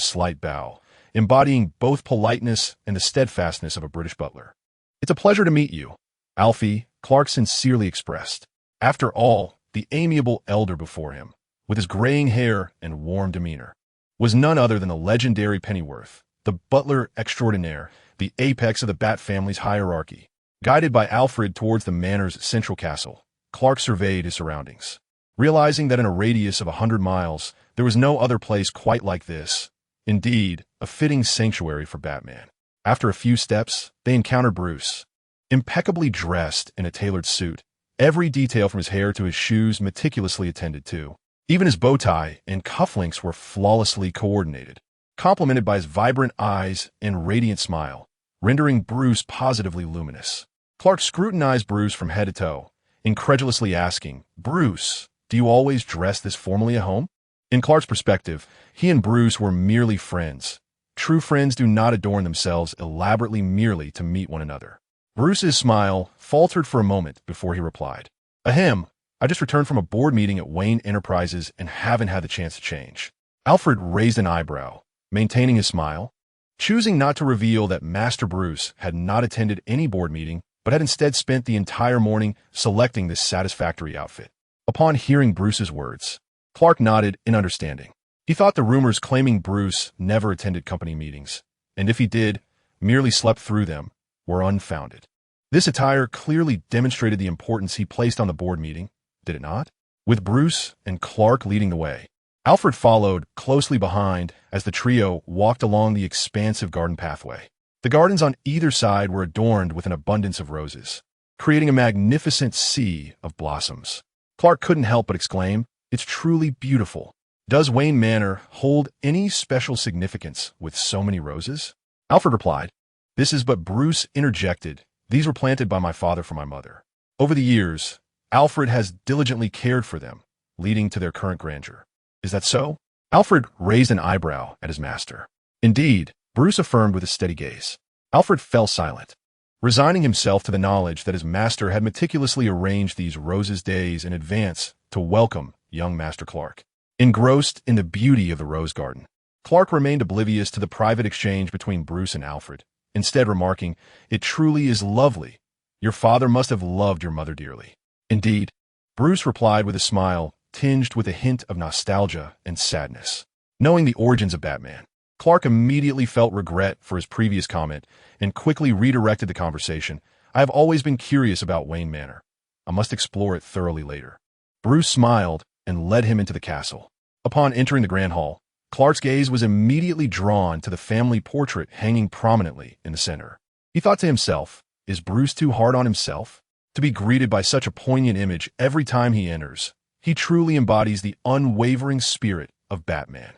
slight bow, embodying both politeness and the steadfastness of a British butler. "It's a pleasure to meet you, Alfie," Clark sincerely expressed. After all, the amiable elder before him, with his graying hair and warm demeanor, was none other than the legendary Pennyworth, the butler extraordinaire, the apex of the Bat family's hierarchy. Guided by Alfred towards the manor's central castle, Clark surveyed his surroundings, realizing that in a radius of 100 miles, there was no other place quite like this. Indeed, a fitting sanctuary for Batman. After a few steps, they encountered Bruce. Impeccably dressed in a tailored suit, every detail from his hair to his shoes meticulously attended to. Even his bow tie and cufflinks were flawlessly coordinated, complemented by his vibrant eyes and radiant smile, rendering Bruce positively luminous. Clark scrutinized Bruce from head to toe, incredulously asking, "Bruce, do you always dress this formally at home?" In Clark's perspective, he and Bruce were merely friends. True friends do not adorn themselves elaborately merely to meet one another. Bruce's smile faltered for a moment before he replied, "Ahem, I just returned from a board meeting at Wayne Enterprises and haven't had the chance to change." Alfred raised an eyebrow, maintaining his smile, choosing not to reveal that Master Bruce had not attended any board meeting, but had instead spent the entire morning selecting this satisfactory outfit. Upon hearing Bruce's words, Clark nodded in understanding. He thought the rumors claiming Bruce never attended company meetings, and if he did, merely slept through them, were unfounded. This attire clearly demonstrated the importance he placed on the board meeting, did it not? With Bruce and Clark leading the way, Alfred followed closely behind as the trio walked along the expansive garden pathway. The gardens on either side were adorned with an abundance of roses, creating a magnificent sea of blossoms. Clark couldn't help but exclaim, "It's truly beautiful. Does Wayne Manor hold any special significance with so many roses?" Alfred replied, "This is," but Bruce interjected, "These were planted by my father for my mother. Over the years, Alfred has diligently cared for them, leading to their current grandeur." "Is that so?" Alfred raised an eyebrow at his master. "Indeed," Bruce affirmed with a steady gaze. Alfred fell silent, resigning himself to the knowledge that his master had meticulously arranged these roses days in advance to welcome young Master Clark. Engrossed in the beauty of the rose garden, Clark remained oblivious to the private exchange between Bruce and Alfred, instead remarking, "It truly is lovely. Your father must have loved your mother dearly." "Indeed," Bruce replied with a smile tinged with a hint of nostalgia and sadness. Knowing the origins of Batman, Clark immediately felt regret for his previous comment and quickly redirected the conversation. "I have always been curious about Wayne Manor. I must explore it thoroughly later." Bruce smiled and led him into the castle. Upon entering the grand hall, Clark's gaze was immediately drawn to the family portrait hanging prominently in the center. He thought to himself, is Bruce too hard on himself to be greeted by such a poignant image every time he enters? He truly embodies the unwavering spirit of Batman.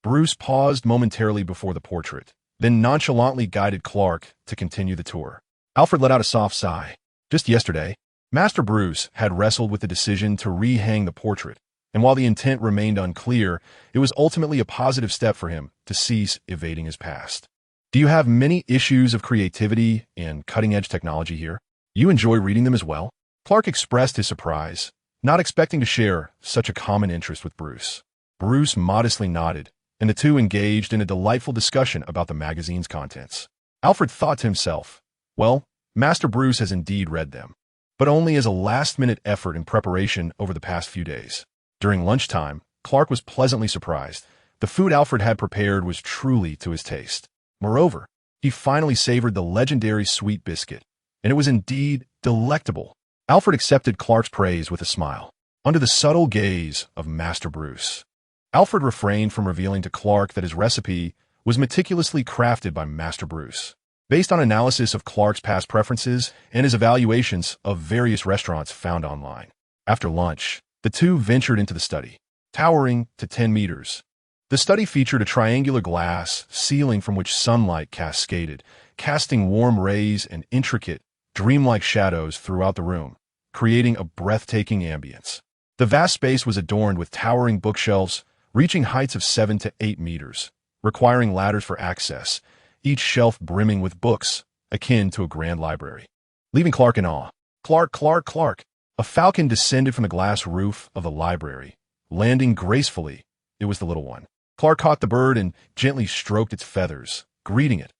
Bruce paused momentarily before the portrait, then nonchalantly guided Clark to continue the tour. Alfred let out a soft sigh. Just yesterday, Master Bruce had wrestled with the decision to rehang the portrait, and while the intent remained unclear, it was ultimately a positive step for him to cease evading his past. "Do you have many issues of creativity and cutting-edge technology here? You enjoy reading them as well?" Clark expressed his surprise, not expecting to share such a common interest with Bruce. Bruce modestly nodded, and the two engaged in a delightful discussion about the magazine's contents. Alfred thought to himself, well, Master Bruce has indeed read them, but only as a last-minute effort in preparation over the past few days. During lunchtime, Clark was pleasantly surprised. The food Alfred had prepared was truly to his taste. Moreover, he finally savored the legendary sweet biscuit, and it was indeed delectable. Alfred accepted Clark's praise with a smile, under the subtle gaze of Master Bruce. Alfred refrained from revealing to Clark that his recipe was meticulously crafted by Master Bruce, based on analysis of Clark's past preferences and his evaluations of various restaurants found online. After lunch, the two ventured into the study, towering to 10 meters. The study featured a triangular glass ceiling from which sunlight cascaded, casting warm rays and intricate, dreamlike shadows throughout the room, creating a breathtaking ambience. The vast space was adorned with towering bookshelves, reaching heights of 7 to 8 meters, requiring ladders for access, each shelf brimming with books, akin to a grand library. Leaving Clark in awe. Clark, Clark, Clark! A falcon descended from the glass roof of the library, landing gracefully. It was the little one. Clark caught the bird and gently stroked its feathers, greeting it.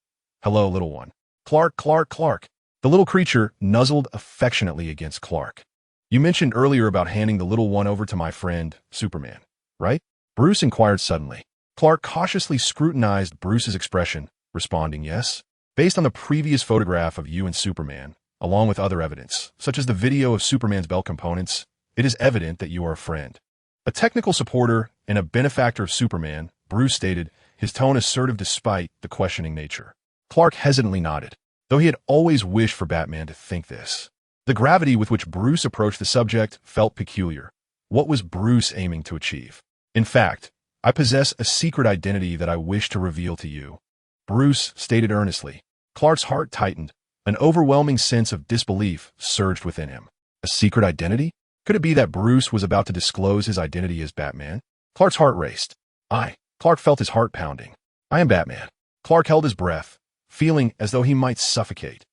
Hello, little one. Clark, Clark, Clark. The little creature nuzzled affectionately against Clark. You mentioned earlier about handing the little one over to my friend, Superman, right? Bruce inquired suddenly. Clark cautiously scrutinized Bruce's expression, responding yes. Based on the previous photograph of you and Superman, along with other evidence, such as the video of Superman's belt components, it is evident that you are a friend. A technical supporter and a benefactor of Superman, Bruce stated, his tone assertive despite the questioning nature. Clark hesitantly nodded, though he had always wished for Batman to think this. The gravity with which Bruce approached the subject felt peculiar. What was Bruce aiming to achieve? In fact, I possess a secret identity that I wish to reveal to you, Bruce stated earnestly. Clark's heart tightened. An overwhelming sense of disbelief surged within him. A secret identity? Could it be that Bruce was about to disclose his identity as Batman? Clark's heart raced. Clark felt his heart pounding. I am Batman. Clark held his breath, feeling as though he might suffocate.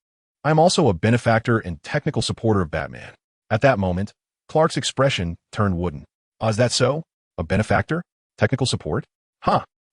I am also a benefactor and technical supporter of Batman. At that moment, Clark's expression turned wooden. Is that so? A benefactor? Technical support?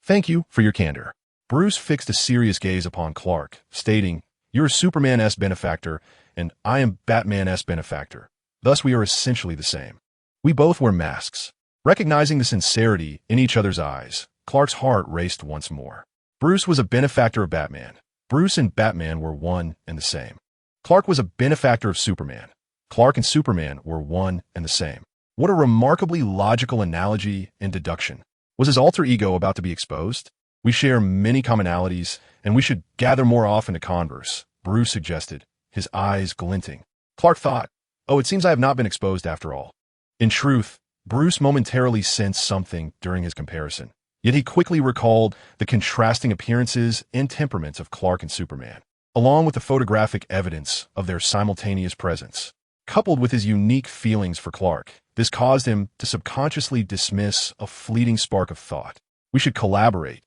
Thank you for your candor. Bruce fixed a serious gaze upon Clark, stating, You're Superman-esque benefactor, and I am Batman-esque benefactor. Thus we are essentially the same. We both wear masks. Recognizing the sincerity in each other's eyes, Clark's heart raced once more. Bruce was a benefactor of Batman. Bruce and Batman were one and the same. Clark was a benefactor of Superman. Clark and Superman were one and the same. What a remarkably logical analogy and deduction. Was his alter ego about to be exposed? We share many commonalities, and we should gather more often to converse, Bruce suggested, his eyes glinting. Clark thought, it seems I have not been exposed after all. In truth, Bruce momentarily sensed something during his comparison, yet he quickly recalled the contrasting appearances and temperaments of Clark and Superman, along with the photographic evidence of their simultaneous presence. Coupled with his unique feelings for Clark, this caused him to subconsciously dismiss a fleeting spark of thought. We should collaborate,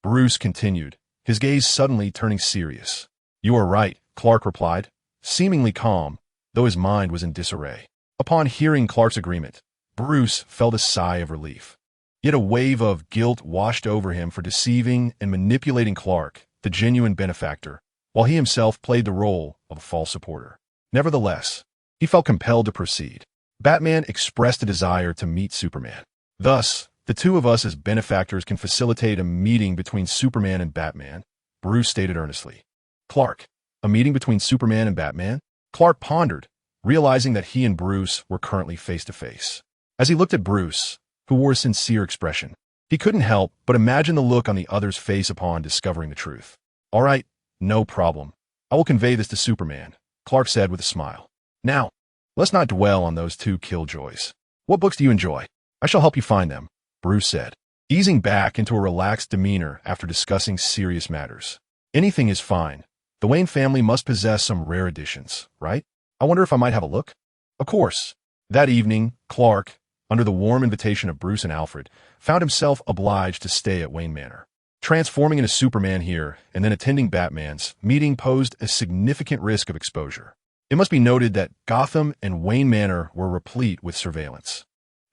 Bruce continued, his gaze suddenly turning serious. You are right, Clark replied, seemingly calm, though his mind was in disarray. Upon hearing Clark's agreement, Bruce felt a sigh of relief. Yet a wave of guilt washed over him for deceiving and manipulating Clark, the genuine benefactor, while he himself played the role of a false supporter. Nevertheless, he felt compelled to proceed. Batman expressed a desire to meet Superman. Thus, the two of us as benefactors can facilitate a meeting between Superman and Batman, Bruce stated earnestly. Clark, a meeting between Superman and Batman? Clark pondered, realizing that he and Bruce were currently face-to-face. As he looked at Bruce, who wore a sincere expression, he couldn't help but imagine the look on the other's face upon discovering the truth. All right, no problem. I will convey this to Superman, Clark said with a smile. Now, let's not dwell on those two killjoys. What books do you enjoy? I shall help you find them, Bruce said, easing back into a relaxed demeanor after discussing serious matters. Anything is fine. The Wayne family must possess some rare editions, right? I wonder if I might have a look? Of course. That evening, Clark, under the warm invitation of Bruce and Alfred, found himself obliged to stay at Wayne Manor. Transforming into Superman here and then attending Batman's meeting posed a significant risk of exposure. It must be noted that Gotham and Wayne Manor were replete with surveillance,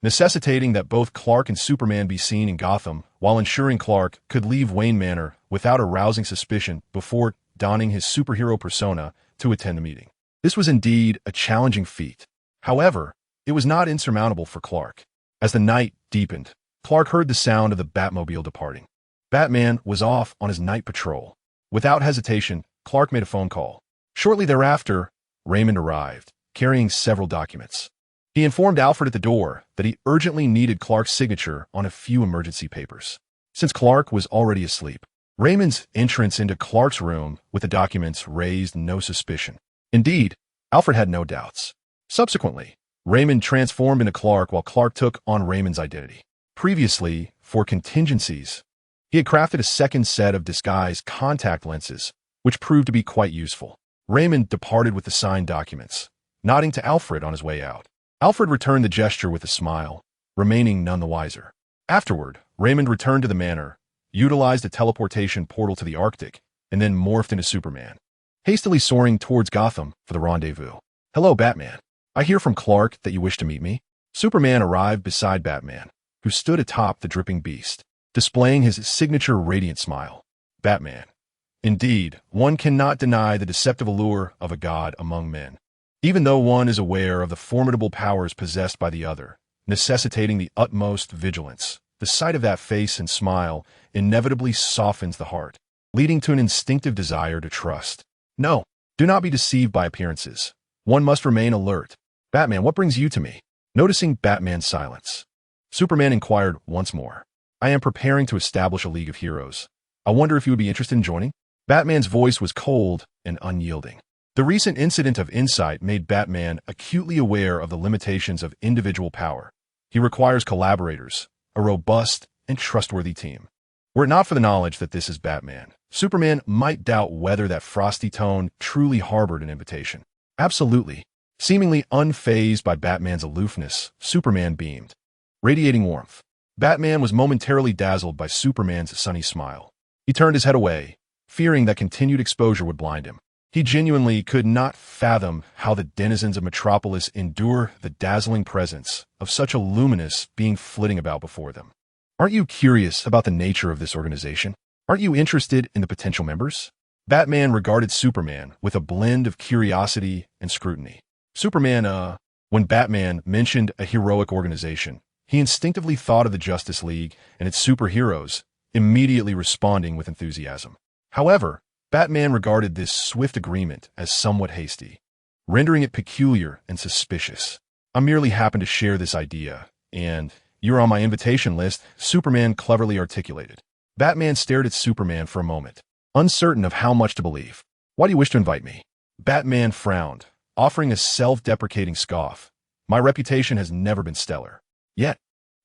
necessitating that both Clark and Superman be seen in Gotham while ensuring Clark could leave Wayne Manor without arousing suspicion before donning his superhero persona to attend the meeting. This was indeed a challenging feat. However, it was not insurmountable for Clark. As the night deepened, Clark heard the sound of the Batmobile departing. Batman was off on his night patrol. Without hesitation, Clark made a phone call. Shortly thereafter, Raymond arrived, carrying several documents. He informed Alfred at the door that he urgently needed Clark's signature on a few emergency papers. Since Clark was already asleep, Raymond's entrance into Clark's room with the documents raised no suspicion. Indeed, Alfred had no doubts. Subsequently, Raymond transformed into Clark while Clark took on Raymond's identity. Previously, for contingencies, he had crafted a second set of disguise contact lenses, which proved to be quite useful. Raymond departed with the signed documents, nodding to Alfred on his way out. Alfred returned the gesture with a smile, remaining none the wiser. Afterward, Raymond returned to the manor, utilized a teleportation portal to the Arctic, and then morphed into Superman, hastily soaring towards Gotham for the rendezvous. "Hello, Batman. I hear from Clark that you wish to meet me." Superman arrived beside Batman, who stood atop the dripping beast, displaying his signature radiant smile. Batman. Indeed, one cannot deny the deceptive allure of a god among men, even though one is aware of the formidable powers possessed by the other, necessitating the utmost vigilance. The sight of that face and smile inevitably softens the heart, leading to an instinctive desire to trust. No, do not be deceived by appearances. One must remain alert. "Batman, what brings you to me?" Noticing Batman's silence, Superman inquired once more. "I am preparing to establish a League of Heroes. I wonder if you would be interested in joining?" Batman's voice was cold and unyielding. The recent incident of Insight made Batman acutely aware of the limitations of individual power. He requires collaborators, a robust and trustworthy team. Were it not for the knowledge that this is Batman, Superman might doubt whether that frosty tone truly harbored an invitation. Absolutely. Seemingly unfazed by Batman's aloofness, Superman beamed, radiating warmth. Batman was momentarily dazzled by Superman's sunny smile. He turned his head away, fearing that continued exposure would blind him. He genuinely could not fathom how the denizens of Metropolis endure the dazzling presence of such a luminous being flitting about before them. "Aren't you curious about the nature of this organization? Aren't you interested in the potential members?" Batman regarded Superman with a blend of curiosity and scrutiny. When Batman mentioned a heroic organization, he instinctively thought of the Justice League and its superheroes, immediately responding with enthusiasm. However, Batman regarded this swift agreement as somewhat hasty, rendering it peculiar and suspicious. "I merely happen to share this idea, and you're on my invitation list," Superman cleverly articulated. Batman stared at Superman for a moment, uncertain of how much to believe. "Why do you wish to invite me?" Batman frowned, offering a self-deprecating scoff. "My reputation has never been stellar. Yet,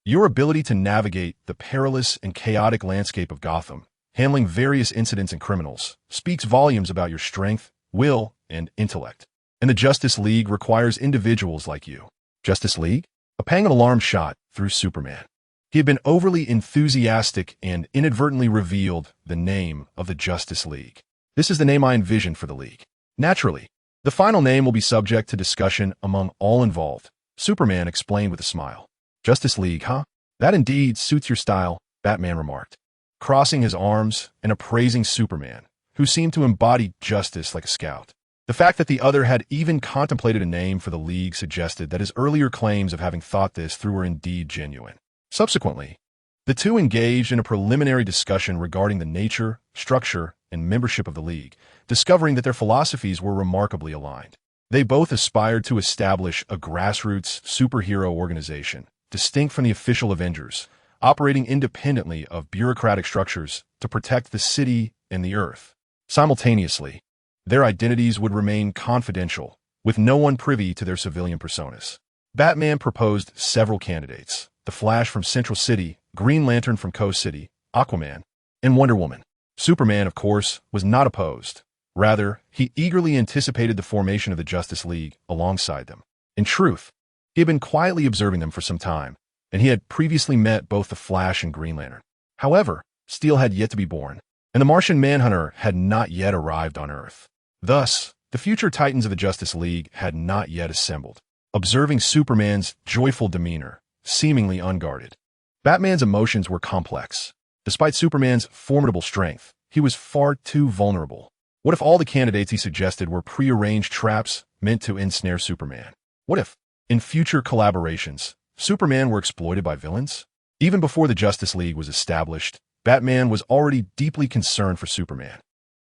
your ability to navigate the perilous and chaotic landscape of Gotham, handling various incidents and criminals, speaks volumes about your strength, will, and intellect. And the Justice League requires individuals like you." Justice League? A pang of alarm shot through Superman. He had been overly enthusiastic and inadvertently revealed the name of the Justice League. "This is the name I envisioned for the League. Naturally, the final name will be subject to discussion among all involved," Superman explained with a smile. "Justice League, huh? That indeed suits your style," Batman remarked, crossing his arms and appraising Superman, who seemed to embody justice like a scout. The fact that the other had even contemplated a name for the League suggested that his earlier claims of having thought this through were indeed genuine. Subsequently, the two engaged in a preliminary discussion regarding the nature, structure, and membership of the League, discovering that their philosophies were remarkably aligned. They both aspired to establish a grassroots superhero organization, distinct from the official Avengers, operating independently of bureaucratic structures to protect the city and the Earth. Simultaneously, their identities would remain confidential, with no one privy to their civilian personas. Batman proposed several candidates: the Flash from Central City, Green Lantern from Coast City, Aquaman, and Wonder Woman. Superman, of course, was not opposed. Rather, he eagerly anticipated the formation of the Justice League alongside them. In truth, he had been quietly observing them for some time, and he had previously met both the Flash and Green Lantern. However, Steel had yet to be born, and the Martian Manhunter had not yet arrived on Earth. Thus, the future Titans of the Justice League had not yet assembled. Observing Superman's joyful demeanor, seemingly unguarded, Batman's emotions were complex. Despite Superman's formidable strength, he was far too vulnerable. What if all the candidates he suggested were prearranged traps meant to ensnare Superman? What if, in future collaborations, Superman were exploited by villains? Even before the Justice League was established, Batman was already deeply concerned for Superman.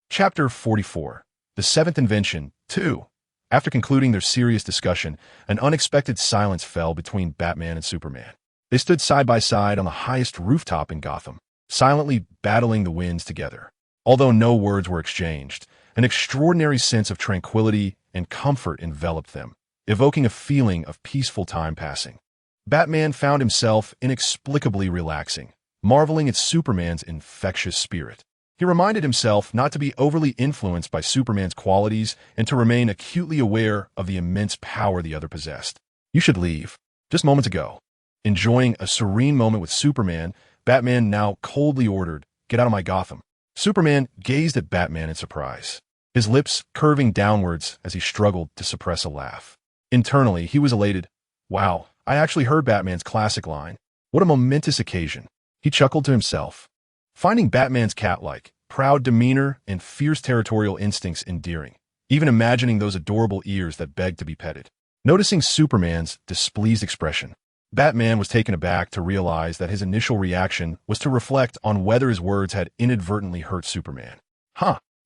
Chapter 44. The Seventh Invention, 2. After concluding their serious discussion, an unexpected silence fell between Batman and Superman. They stood side by side on the highest rooftop in Gotham, silently battling the winds together. Although no words were exchanged, an extraordinary sense of tranquility and comfort enveloped them, evoking a feeling of peaceful time passing. Batman found himself inexplicably relaxing, marveling at Superman's infectious spirit. He reminded himself not to be overly influenced by Superman's qualities and to remain acutely aware of the immense power the other possessed. "You should leave." Just moments ago, enjoying a serene moment with Superman, Batman now coldly ordered, Get out of my Gotham. Superman gazed at Batman in surprise, his lips curving downwards as he struggled to suppress a laugh. Internally, he was elated. Wow, I actually heard Batman's classic line. What a momentous occasion. He chuckled to himself, finding Batman's cat-like, proud demeanor and fierce territorial instincts endearing, even imagining those adorable ears that begged to be petted. Noticing Superman's displeased expression, Batman was taken aback to realize that his initial reaction was to reflect on whether his words had inadvertently hurt Superman.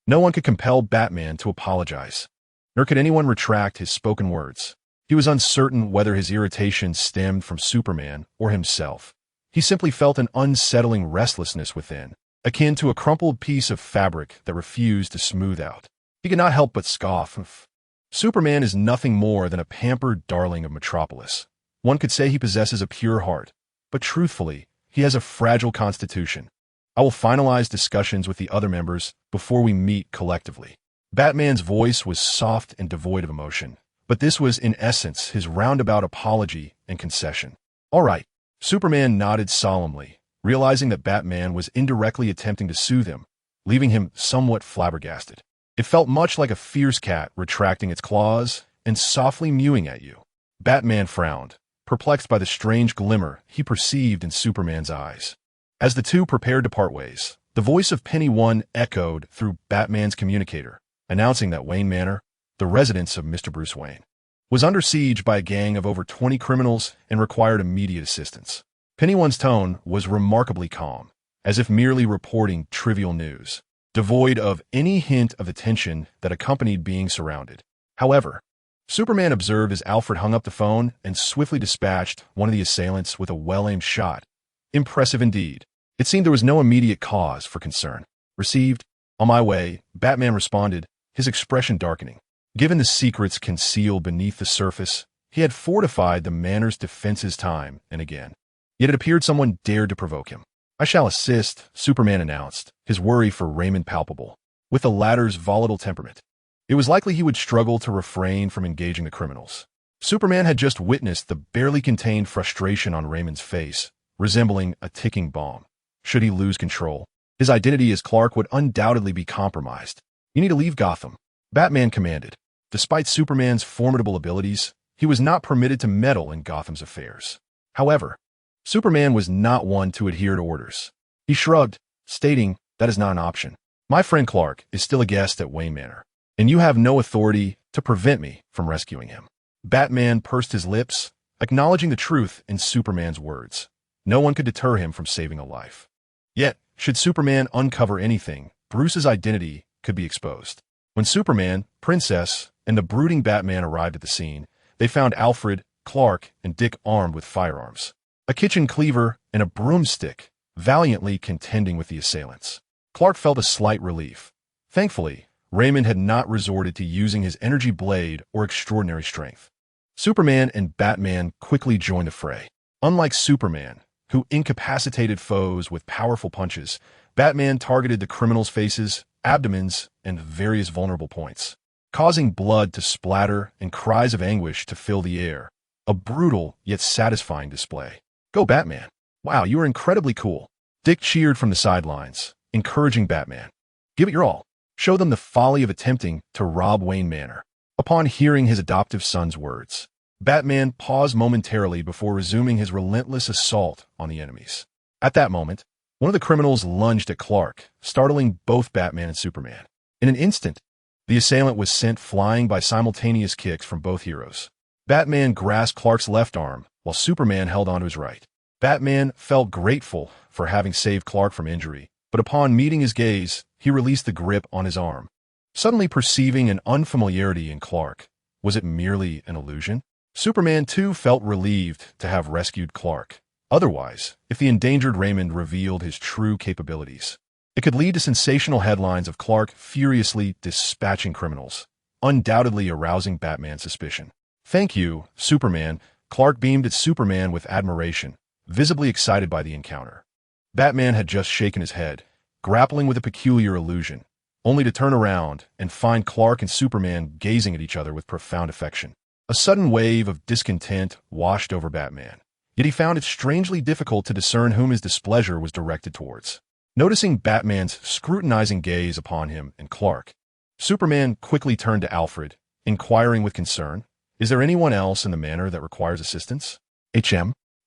No one could compel Batman to apologize, nor could anyone retract his spoken words. He was uncertain whether his irritation stemmed from Superman or himself. He simply felt an unsettling restlessness within, akin to a crumpled piece of fabric that refused to smooth out. He could not help but scoff. Superman is nothing more than a pampered darling of Metropolis. One could say he possesses a pure heart, but truthfully, he has a fragile constitution. I will finalize discussions with the other members before we meet collectively. Batman's voice was soft and devoid of emotion, but this was in essence his roundabout apology and concession. All right, Superman nodded solemnly, realizing that Batman was indirectly attempting to soothe him, leaving him somewhat flabbergasted. It felt much like a fierce cat retracting its claws and softly mewing at you. Batman frowned, perplexed by the strange glimmer he perceived in Superman's eyes. As the two prepared to part ways, the voice of Penny One echoed through Batman's communicator, announcing that Wayne Manor, the residence of Mr. Bruce Wayne, was under siege by a gang of over 20 criminals and required immediate assistance. Penny One's tone was remarkably calm, as if merely reporting trivial news, devoid of any hint of the tension that accompanied being surrounded. However, Superman observed as Alfred hung up the phone and swiftly dispatched one of the assailants with a well-aimed shot. Impressive indeed. It seemed there was no immediate cause for concern. Received. On my way, Batman responded, his expression darkening. Given the secrets concealed beneath the surface, he had fortified the Manor's defenses time and again. Yet it appeared someone dared to provoke him. I shall assist, Superman announced, his worry for Raymond palpable. With the latter's volatile temperament, it was likely he would struggle to refrain from engaging the criminals. Superman had just witnessed the barely contained frustration on Raymond's face, resembling a ticking bomb. Should he lose control, his identity as Clark would undoubtedly be compromised. You need to leave Gotham, Batman commanded. Despite Superman's formidable abilities, he was not permitted to meddle in Gotham's affairs. However, Superman was not one to adhere to orders. He shrugged, stating, that is not an option. My friend Clark is still a guest at Wayne Manor, and you have no authority to prevent me from rescuing him. Batman pursed his lips, acknowledging the truth in Superman's words. No one could deter him from saving a life. Yet, should Superman uncover anything, Bruce's identity could be exposed. When Superman, Princess, and the brooding Batman arrived at the scene, they found Alfred, Clark, and Dick armed with firearms, a kitchen cleaver, and a broomstick, valiantly contending with the assailants. Clark felt a slight relief. Thankfully, Raymond had not resorted to using his energy blade or extraordinary strength. Superman and Batman quickly joined the fray. Unlike Superman, who incapacitated foes with powerful punches, Batman targeted the criminals' faces, abdomens, and various vulnerable points, causing blood to splatter and cries of anguish to fill the air. A brutal yet satisfying display. Go Batman. Wow, you are incredibly cool. Dick cheered from the sidelines, encouraging Batman. Give it your all. Show them the folly of attempting to rob Wayne Manor. Upon hearing his adoptive son's words, Batman paused momentarily before resuming his relentless assault on the enemies. At that moment, one of the criminals lunged at Clark, startling both Batman and Superman. In an instant, the assailant was sent flying by simultaneous kicks from both heroes. Batman grasped Clark's left arm, while Superman held onto his right. Batman felt grateful for having saved Clark from injury, but upon meeting his gaze, he released the grip on his arm. Suddenly perceiving an unfamiliarity in Clark, was it merely an illusion? Superman too felt relieved to have rescued Clark. Otherwise, if the endangered Raymond revealed his true capabilities, it could lead to sensational headlines of Clark furiously dispatching criminals, undoubtedly arousing Batman's suspicion. Thank you, Superman. Clark beamed at Superman with admiration, visibly excited by the encounter. Batman had just shaken his head, grappling with a peculiar illusion, only to turn around and find Clark and Superman gazing at each other with profound affection. A sudden wave of discontent washed over Batman, yet he found it strangely difficult to discern whom his displeasure was directed towards. Noticing Batman's scrutinizing gaze upon him and Clark, Superman quickly turned to Alfred, inquiring with concern, "Is there anyone else in the manor that requires assistance?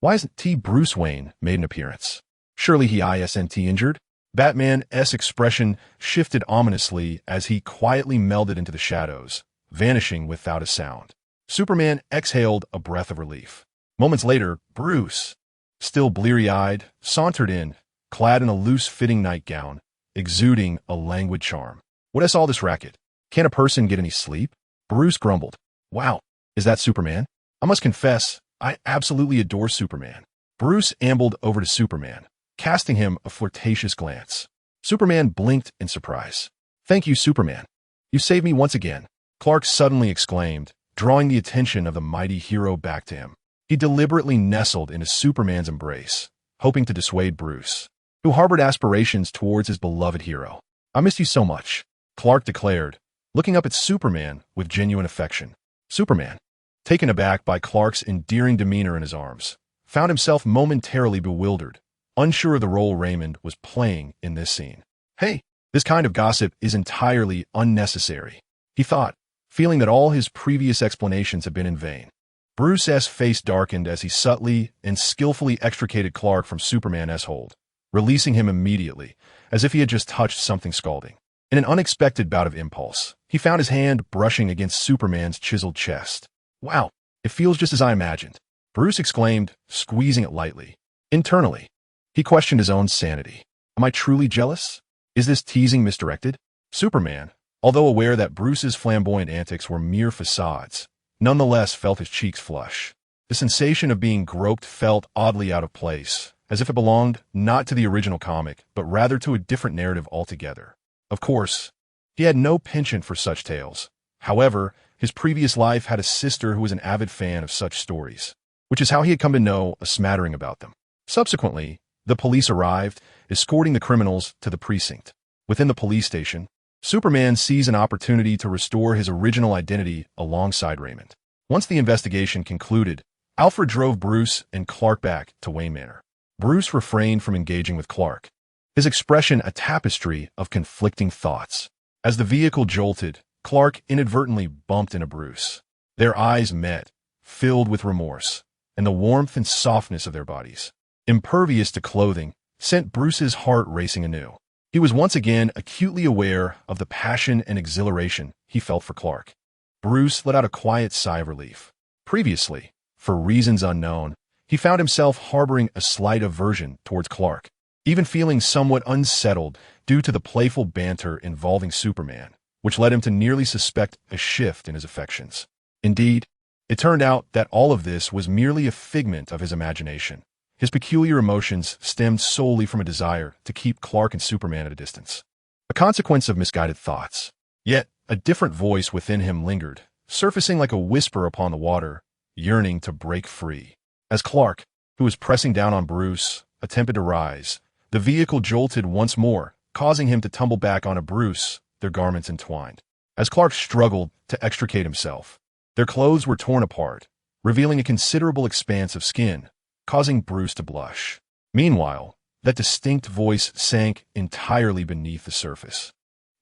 Why hasn't Bruce Wayne made an appearance? Surely he isn't injured?" Batman's expression shifted ominously as he quietly melded into the shadows, vanishing without a sound. Superman exhaled a breath of relief. Moments later, Bruce, still bleary-eyed, sauntered in, clad in a loose-fitting nightgown, exuding a languid charm. "What is all this racket? Can't a person get any sleep?" Bruce grumbled. "Wow, is that Superman? I must confess, I absolutely adore Superman." Bruce ambled over to Superman, casting him a flirtatious glance. Superman blinked in surprise. "Thank you, Superman. You saved me once again," Clark suddenly exclaimed, drawing the attention of the mighty hero back to him. He deliberately nestled into Superman's embrace, hoping to dissuade Bruce, who harbored aspirations towards his beloved hero. "I missed you so much," Clark declared, looking up at Superman with genuine affection. Superman, taken aback by Clark's endearing demeanor in his arms, found himself momentarily bewildered, unsure of the role Raymond was playing in this scene. "Hey, this kind of gossip is entirely unnecessary," he thought, feeling that all his previous explanations had been in vain. Bruce's face darkened as he subtly and skillfully extricated Clark from Superman's hold, releasing him immediately, as if he had just touched something scalding. In an unexpected bout of impulse, he found his hand brushing against Superman's chiseled chest. "Wow, it feels just as I imagined," Bruce exclaimed, squeezing it lightly. Internally, he questioned his own sanity. "Am I truly jealous? Is this teasing misdirected?" Superman, although aware that Bruce's flamboyant antics were mere facades, nonetheless felt his cheeks flush. The sensation of being groped felt oddly out of place, as if it belonged not to the original comic, but rather to a different narrative altogether. Of course, he had no penchant for such tales. However, his previous life had a sister who was an avid fan of such stories, which is how he had come to know a smattering about them. Subsequently, the police arrived, escorting the criminals to the precinct. Within the police station, Superman sees an opportunity to restore his original identity alongside Raymond. Once the investigation concluded, Alfred drove Bruce and Clark back to Wayne Manor. Bruce refrained from engaging with Clark, his expression a tapestry of conflicting thoughts. As the vehicle jolted, Clark inadvertently bumped into Bruce. Their eyes met, filled with remorse, and the warmth and softness of their bodies, impervious to clothing, sent Bruce's heart racing anew. He was once again acutely aware of the passion and exhilaration he felt for Clark. Bruce let out a quiet sigh of relief. Previously, for reasons unknown, he found himself harboring a slight aversion towards Clark, even feeling somewhat unsettled due to the playful banter involving Superman, which led him to nearly suspect a shift in his affections. Indeed, it turned out that all of this was merely a figment of his imagination. His peculiar emotions stemmed solely from a desire to keep Clark and Superman at a distance, a consequence of misguided thoughts. Yet, a different voice within him lingered, surfacing like a whisper upon the water, yearning to break free. As Clark, who was pressing down on Bruce, attempted to rise, the vehicle jolted once more, causing him to tumble back onto Bruce, their garments entwined. As Clark struggled to extricate himself, their clothes were torn apart, revealing a considerable expanse of skin, causing Bruce to blush. Meanwhile, that distinct voice sank entirely beneath the surface,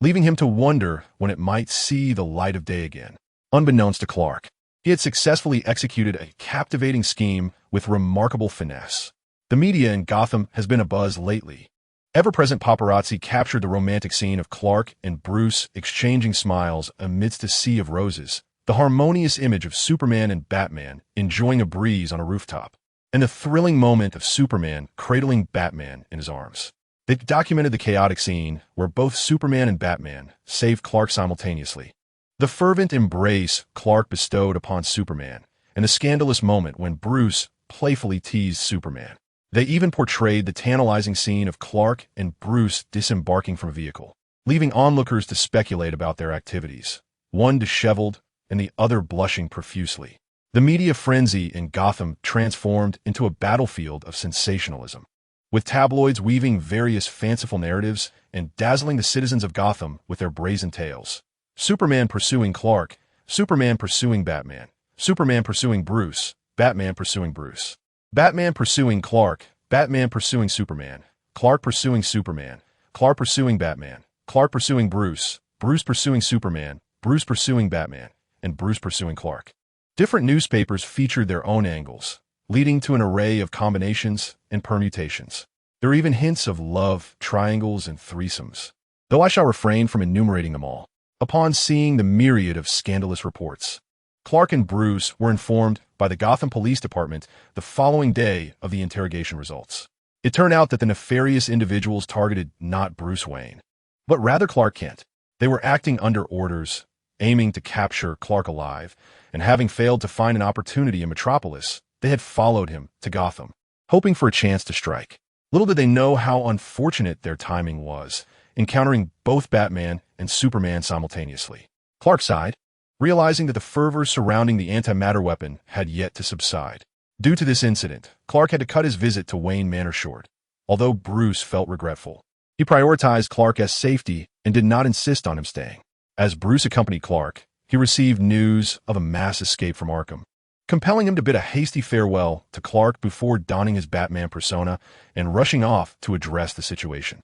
leaving him to wonder when it might see the light of day again. Unbeknownst to Clark, he had successfully executed a captivating scheme with remarkable finesse. The media in Gotham has been abuzz lately. Ever-present paparazzi captured the romantic scene of Clark and Bruce exchanging smiles amidst a sea of roses, the harmonious image of Superman and Batman enjoying a breeze on a rooftop, and the thrilling moment of Superman cradling Batman in his arms. They documented the chaotic scene where both Superman and Batman saved Clark simultaneously, the fervent embrace Clark bestowed upon Superman, and the scandalous moment when Bruce playfully teased Superman. They even portrayed the tantalizing scene of Clark and Bruce disembarking from a vehicle, leaving onlookers to speculate about their activities, one disheveled and the other blushing profusely. The media frenzy in Gotham transformed into a battlefield of sensationalism, with tabloids weaving various fanciful narratives and dazzling the citizens of Gotham with their brazen tales. Superman pursuing Clark, Superman pursuing Batman, Superman pursuing Bruce, Batman pursuing Bruce, Batman pursuing Clark, Batman pursuing Superman, Clark pursuing Superman, Clark pursuing Batman, Clark pursuing Bruce, Bruce pursuing Superman, Bruce pursuing Batman, and Bruce pursuing Clark. Different newspapers featured their own angles, leading to an array of combinations and permutations. There are even hints of love, triangles, and threesomes, though I shall refrain from enumerating them all. Upon seeing the myriad of scandalous reports, Clark and Bruce were informed by the Gotham Police Department the following day of the interrogation results. It turned out that the nefarious individuals targeted not Bruce Wayne, but rather Clark Kent. They were acting under orders, aiming to capture Clark alive, and having failed to find an opportunity in Metropolis, they had followed him to Gotham, hoping for a chance to strike. Little did they know how unfortunate their timing was, encountering both Batman and Superman simultaneously. Clark sighed, realizing that the fervor surrounding the antimatter weapon had yet to subside. Due to this incident, Clark had to cut his visit to Wayne Manor short, although Bruce felt regretful. He prioritized Clark's safety and did not insist on him staying. As Bruce accompanied Clark, he received news of a mass escape from Arkham, compelling him to bid a hasty farewell to Clark before donning his Batman persona and rushing off to address the situation.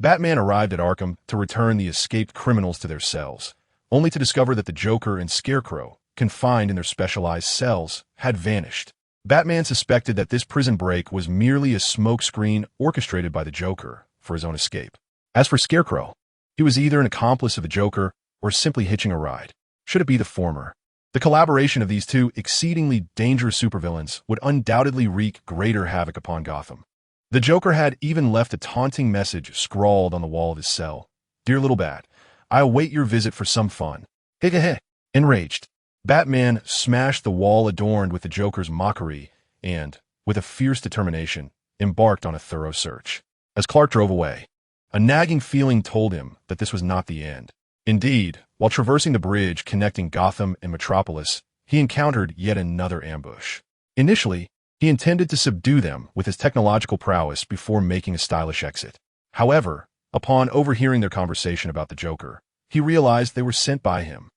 Batman arrived at Arkham to return the escaped criminals to their cells, only to discover that the Joker and Scarecrow, confined in their specialized cells, had vanished. Batman suspected that this prison break was merely a smokescreen orchestrated by the Joker for his own escape. As for Scarecrow, he was either an accomplice of the Joker or simply hitching a ride. Should it be the former, the collaboration of these two exceedingly dangerous supervillains would undoubtedly wreak greater havoc upon Gotham. The Joker had even left a taunting message scrawled on the wall of his cell. "Dear little Bat, I await your visit for some fun." Heh. Enraged, Batman smashed the wall adorned with the Joker's mockery and, with a fierce determination, embarked on a thorough search. As Clark drove away, a nagging feeling told him that this was not the end. Indeed, while traversing the bridge connecting Gotham and Metropolis, he encountered yet another ambush. Initially, he intended to subdue them with his technological prowess before making a stylish exit. However, upon overhearing their conversation about the Joker, he realized they were sent by him.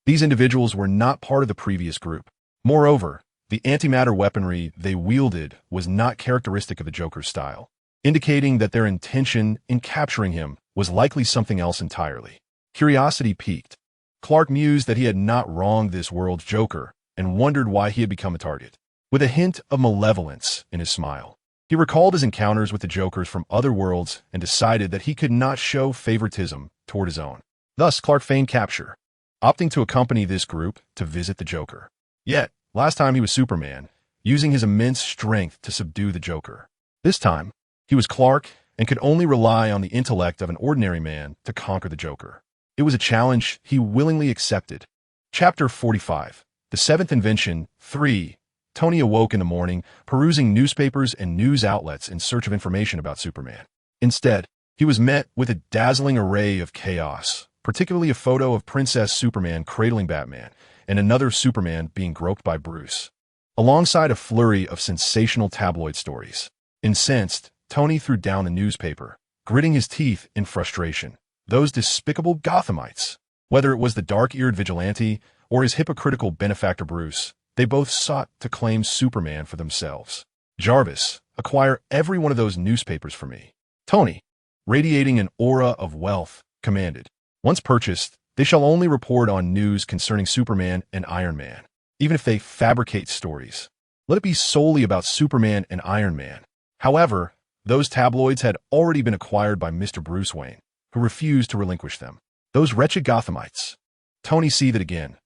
These individuals were not part of the previous group. Moreover, the antimatter weaponry they wielded was not characteristic of the Joker's style, indicating that their intention in capturing him was likely something else entirely. Curiosity piqued. Clark mused that he had not wronged this world's Joker and wondered why he had become a target. With a hint of malevolence in his smile, he recalled his encounters with the Jokers from other worlds and decided that he could not show favoritism toward his own. Thus, Clark feigned capture, opting to accompany this group to visit the Joker. Yet, last time he was Superman, using his immense strength to subdue the Joker. This time, he was Clark and could only rely on the intellect of an ordinary man to conquer the Joker. It was a challenge he willingly accepted. Chapter 45. The Seventh Invention, 3. Tony awoke in the morning, perusing newspapers and news outlets in search of information about Superman. Instead, he was met with a dazzling array of chaos, particularly a photo of Princess Superman cradling Batman and another Superman being groped by Bruce, alongside a flurry of sensational tabloid stories. Incensed, Tony threw down the newspaper, gritting his teeth in frustration. Those despicable Gothamites, whether it was the dark-eared vigilante or his hypocritical benefactor Bruce, they both sought to claim Superman for themselves. "Jarvis, acquire every one of those newspapers for me," Tony, radiating an aura of wealth, commanded. "Once purchased, they shall only report on news concerning Superman and Iron Man, even if they fabricate stories. Let it be solely about Superman and Iron Man." However, those tabloids had already been acquired by Mr. Bruce Wayne, who refused to relinquish them. Those wretched Gothamites. Tony seethed again.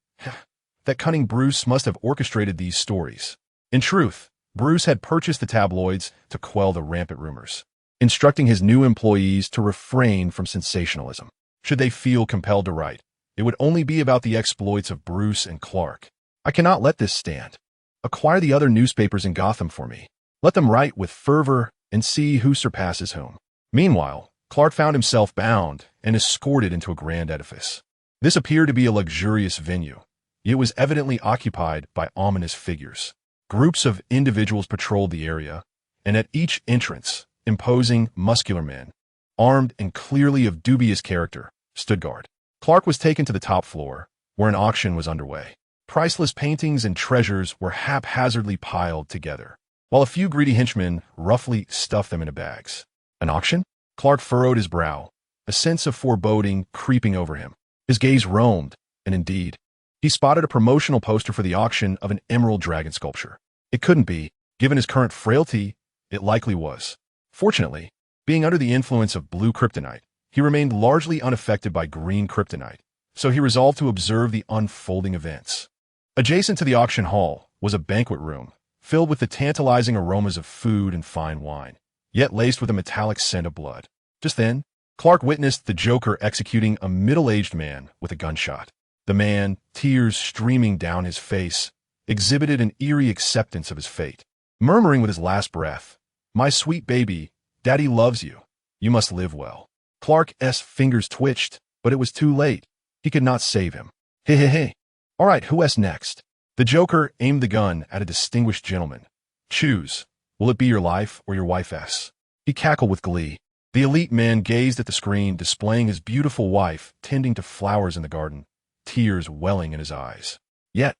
That cunning Bruce must have orchestrated these stories. In truth, Bruce had purchased the tabloids to quell the rampant rumors, instructing his new employees to refrain from sensationalism. Should they feel compelled to write, it would only be about the exploits of Bruce and Clark. "I cannot let this stand. Acquire the other newspapers in Gotham for me. Let them write with fervor and see who surpasses whom." Meanwhile, Clark found himself bound and escorted into a grand edifice. This appeared to be a luxurious venue. It was evidently occupied by ominous figures. Groups of individuals patrolled the area, and at each entrance, imposing, muscular men, armed and clearly of dubious character, stood guard. Clark was taken to the top floor, where an auction was underway. Priceless paintings and treasures were haphazardly piled together, while a few greedy henchmen roughly stuffed them into bags. An auction? Clark furrowed his brow, a sense of foreboding creeping over him. His gaze roamed, and indeed, he spotted a promotional poster for the auction of an emerald dragon sculpture. It couldn't be. Given his current frailty, it likely was. Fortunately, being under the influence of blue kryptonite, he remained largely unaffected by green kryptonite, so he resolved to observe the unfolding events. Adjacent to the auction hall was a banquet room, filled with the tantalizing aromas of food and fine wine, yet laced with a metallic scent of blood. Just then, Clark witnessed the Joker executing a middle-aged man with a gunshot. The man, tears streaming down his face, exhibited an eerie acceptance of his fate, murmuring with his last breath, "My sweet baby, Daddy loves you. You must live well." Clark's fingers twitched, but it was too late. He could not save him. Hey. All right, who's next? The Joker aimed the gun at a distinguished gentleman. Choose. Will it be your life or your wife's? He cackled with glee. The elite man gazed at the screen, displaying his beautiful wife tending to flowers in the garden, tears welling in his eyes. Yet,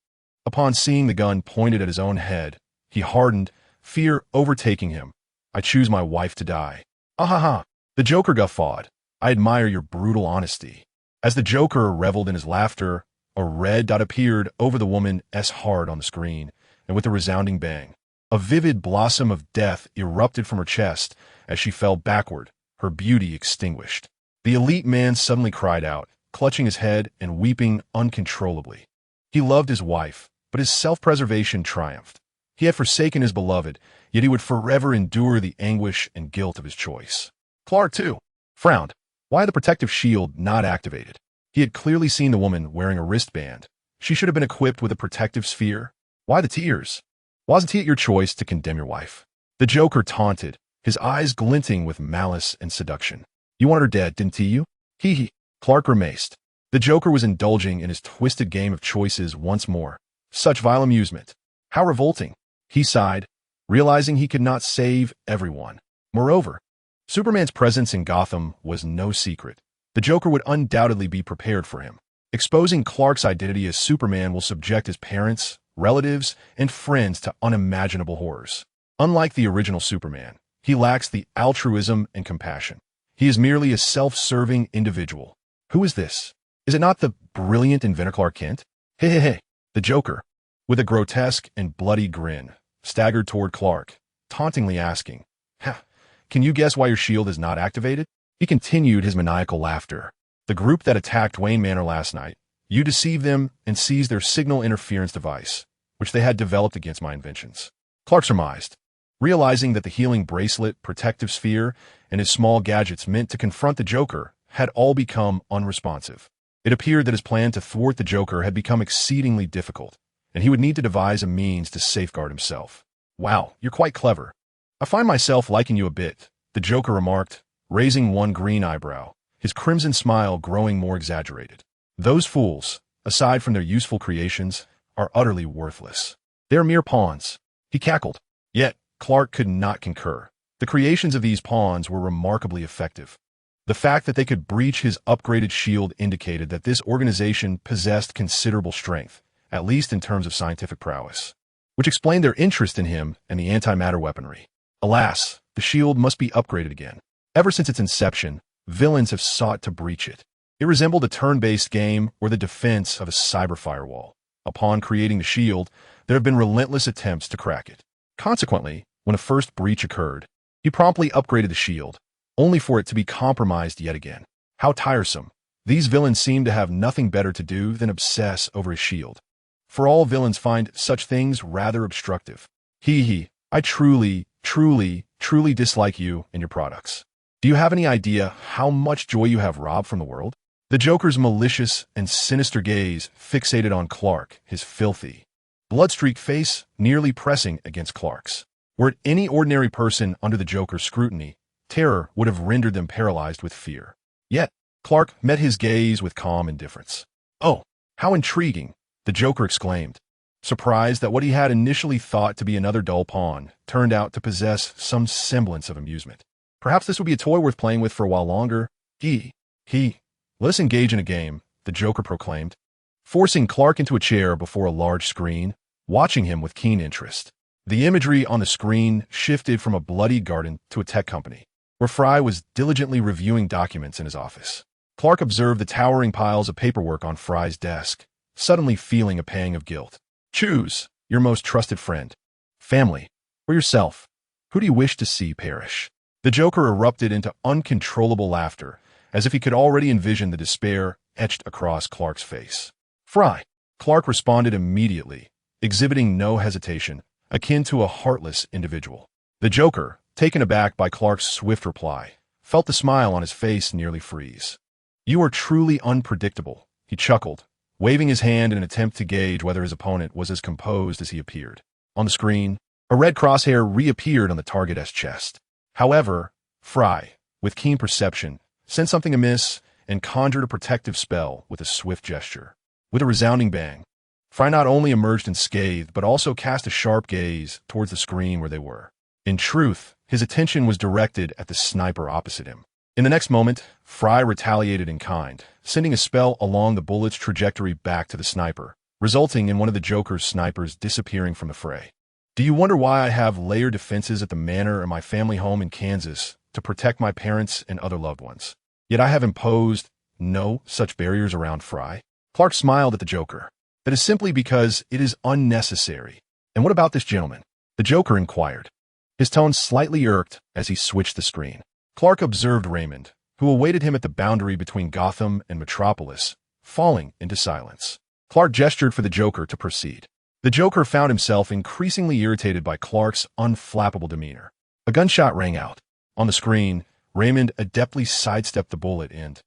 upon seeing the gun pointed at his own head, he hardened, fear overtaking him. "I choose my wife to die." "Ah-ha-ha." The Joker guffawed. "I admire your brutal honesty." As the Joker reveled in his laughter, a red dot appeared over the woman's heart on the screen, and with a resounding bang, a vivid blossom of death erupted from her chest as she fell backward, her beauty extinguished. The elite man suddenly cried out, clutching his head and weeping uncontrollably. He loved his wife, but his self-preservation triumphed. He had forsaken his beloved, yet he would forever endure the anguish and guilt of his choice. Clark, too, frowned. Why the protective shield not activated? He had clearly seen the woman wearing a wristband. She should have been equipped with a protective sphere. Why the tears? Wasn't it your choice to condemn your wife? The Joker taunted, his eyes glinting with malice and seduction. You wanted her dead, didn't you? Hee. Clark grimaced. The Joker was indulging in his twisted game of choices once more. Such vile amusement. How revolting. He sighed, realizing he could not save everyone. Moreover, Superman's presence in Gotham was no secret. The Joker would undoubtedly be prepared for him. Exposing Clark's identity as Superman will subject his parents, relatives, and friends to unimaginable horrors. Unlike the original Superman, he lacks the altruism and compassion. He is merely a self-serving individual. Who is this? Is it not the brilliant inventor Clark Kent? Hey. The Joker, with a grotesque and bloody grin, staggered toward Clark, tauntingly asking, "Can you guess why your shield is not activated?" He continued his maniacal laughter. "The group that attacked Wayne Manor last night, you deceived them and seized their signal interference device, which they had developed against my inventions." Clark surmised, realizing that the healing bracelet, protective sphere, and his small gadgets meant to confront the Joker had all become unresponsive. It appeared that his plan to thwart the Joker had become exceedingly difficult, and he would need to devise a means to safeguard himself. "Wow, you're quite clever. I find myself liking you a bit," the Joker remarked, raising one green eyebrow, his crimson smile growing more exaggerated. "Those fools, aside from their useful creations, are utterly worthless. They're mere pawns." He cackled. Yet, Clark could not concur. The creations of these pawns were remarkably effective. The fact that they could breach his upgraded shield indicated that this organization possessed considerable strength, at least in terms of scientific prowess, which explained their interest in him and the antimatter weaponry. Alas, the shield must be upgraded again. Ever since its inception, villains have sought to breach it. It resembled a turn-based game or the defense of a cyber firewall. Upon creating the shield, there have been relentless attempts to crack it. Consequently, when a first breach occurred, he promptly upgraded the shield, only for it to be compromised yet again. How tiresome. These villains seem to have nothing better to do than obsess over his shield. For all villains find such things rather obstructive. I truly dislike you and your products. Do you have any idea how much joy you have robbed from the world? The Joker's malicious and sinister gaze fixated on Clark, his filthy, blood-streaked face nearly pressing against Clark's. Were it any ordinary person under the Joker's scrutiny, terror would have rendered them paralyzed with fear. Yet, Clark met his gaze with calm indifference. "Oh, how intriguing," the Joker exclaimed, surprised that what he had initially thought to be another dull pawn turned out to possess some semblance of amusement. "Perhaps this would be a toy worth playing with for a while longer." Let us engage in a game," the Joker proclaimed, forcing Clark into a chair before a large screen, watching him with keen interest. The imagery on the screen shifted from a bloody garden to a tech company. where Fry was diligently reviewing documents in his office. Clark observed the towering piles of paperwork on Fry's desk, suddenly feeling a pang of guilt. Choose your most trusted friend, family, or yourself. Who do you wish to see perish? The Joker erupted into uncontrollable laughter, as if he could already envision the despair etched across Clark's face. Fry. Clark responded immediately, exhibiting no hesitation, akin to a heartless individual. The Joker, taken aback by Clark's swift reply, felt the smile on his face nearly freeze. You are truly unpredictable, he chuckled, waving his hand in an attempt to gauge whether his opponent was as composed as he appeared. On the screen, a red crosshair reappeared on the target's chest. However, Fry, with keen perception, sensed something amiss and conjured a protective spell with a swift gesture. With a resounding bang, Fry not only emerged unscathed but also cast a sharp gaze towards the screen where they were. In truth, his attention was directed at the sniper opposite him. In the next moment, Fry retaliated in kind, sending a spell along the bullet's trajectory back to the sniper, resulting in one of the Joker's snipers disappearing from the fray. Do you wonder why I have layered defenses at the manor in my family home in Kansas to protect my parents and other loved ones? Yet I have imposed no such barriers around Fry. Clark smiled at the Joker. That is simply because it is unnecessary. And what about this gentleman? The Joker inquired, his tone slightly irked as he switched the screen. Clark observed Raymond, who awaited him at the boundary between Gotham and Metropolis, falling into silence. Clark gestured for the Joker to proceed. The Joker found himself increasingly irritated by Clark's unflappable demeanor. A gunshot rang out. On the screen, Raymond adeptly sidestepped the bullet and,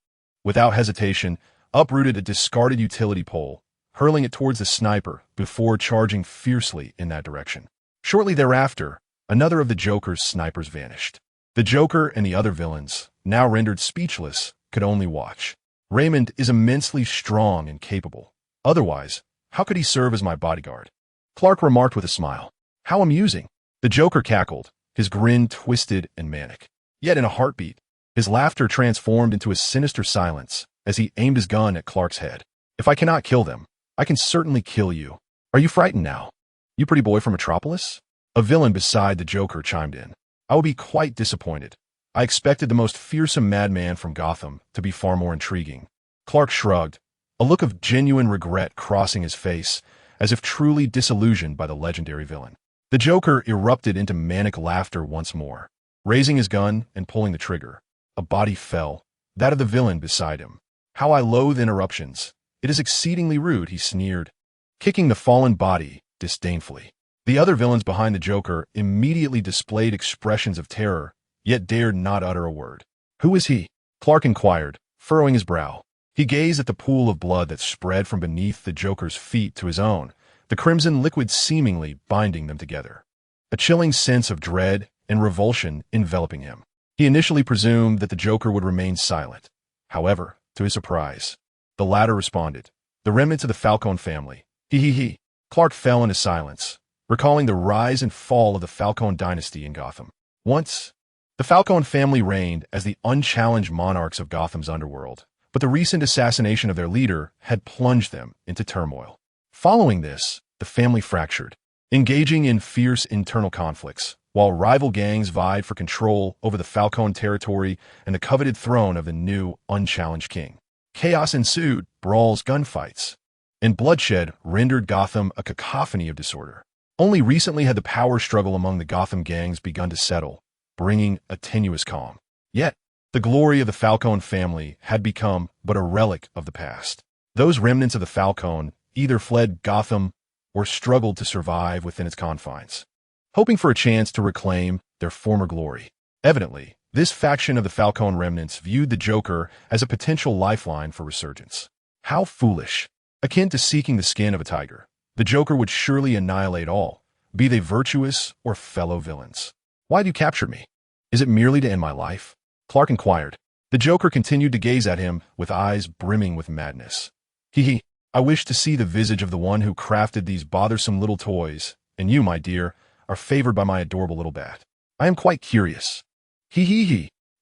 without hesitation, uprooted a discarded utility pole, hurling it towards the sniper before charging fiercely in that direction. Shortly thereafter, another of the Joker's snipers vanished. The Joker and the other villains, now rendered speechless, could only watch. Raymond is immensely strong and capable. Otherwise, how could he serve as my bodyguard? Clark remarked with a smile. How amusing. The Joker cackled, his grin twisted and manic. Yet in a heartbeat, his laughter transformed into a sinister silence as he aimed his gun at Clark's head. If I cannot kill them, I can certainly kill you. Are you frightened now? You pretty boy from Metropolis? A villain beside the Joker chimed in. I will be quite disappointed. I expected the most fearsome madman from Gotham to be far more intriguing. Clark shrugged, a look of genuine regret crossing his face, as if truly disillusioned by the legendary villain. The Joker erupted into manic laughter once more. Raising his gun and pulling the trigger, a body fell, that of the villain beside him. How I loathe interruptions. It is exceedingly rude, he sneered, kicking the fallen body disdainfully. The other villains behind the Joker immediately displayed expressions of terror, yet dared not utter a word. Who is he? Clark inquired, furrowing his brow. He gazed at the pool of blood that spread from beneath the Joker's feet to his own, the crimson liquid seemingly binding them together. A chilling sense of dread and revulsion enveloping him. He initially presumed that the Joker would remain silent. However, to his surprise, the latter responded, the remnants of the Falcone family. He. Clark fell into silence, recalling the rise and fall of the Falcone dynasty in Gotham. Once, the Falcone family reigned as the unchallenged monarchs of Gotham's underworld, but the recent assassination of their leader had plunged them into turmoil. Following this, the family fractured, engaging in fierce internal conflicts, while rival gangs vied for control over the Falcone territory and the coveted throne of the new, unchallenged king. Chaos ensued, brawls, gunfights, and bloodshed rendered Gotham a cacophony of disorder. Only recently had the power struggle among the Gotham gangs begun to settle, bringing a tenuous calm. Yet, the glory of the Falcone family had become but a relic of the past. Those remnants of the Falcone either fled Gotham or struggled to survive within its confines, hoping for a chance to reclaim their former glory. Evidently, this faction of the Falcone remnants viewed the Joker as a potential lifeline for resurgence. How foolish. Akin to seeking the skin of a tiger, the Joker would surely annihilate all, be they virtuous or fellow villains. Why do you capture me? Is it merely to end my life? Clark inquired. The Joker continued to gaze at him with eyes brimming with madness. I wish to see the visage of the one who crafted these bothersome little toys, and you, my dear, are favored by my adorable little bat. I am quite curious.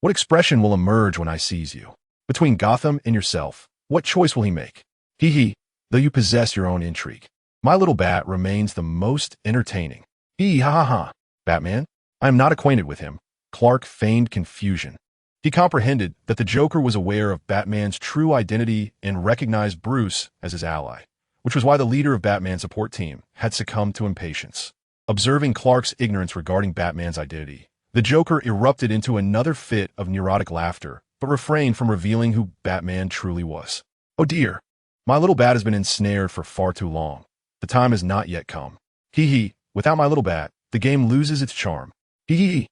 What expression will emerge when I seize you? Between Gotham and yourself, what choice will he make? Though you possess your own intrigue. My little bat remains the most entertaining. Batman? I am not acquainted with him. Clark feigned confusion. He comprehended that the Joker was aware of Batman's true identity and recognized Bruce as his ally, which was why the leader of Batman's support team had succumbed to impatience. Observing Clark's ignorance regarding Batman's identity, the Joker erupted into another fit of neurotic laughter, but refrained from revealing who Batman truly was. "Oh dear, my little bat has been ensnared for far too long. The time has not yet come. Hee hee, without my little bat, the game loses its charm. Hee hee hee.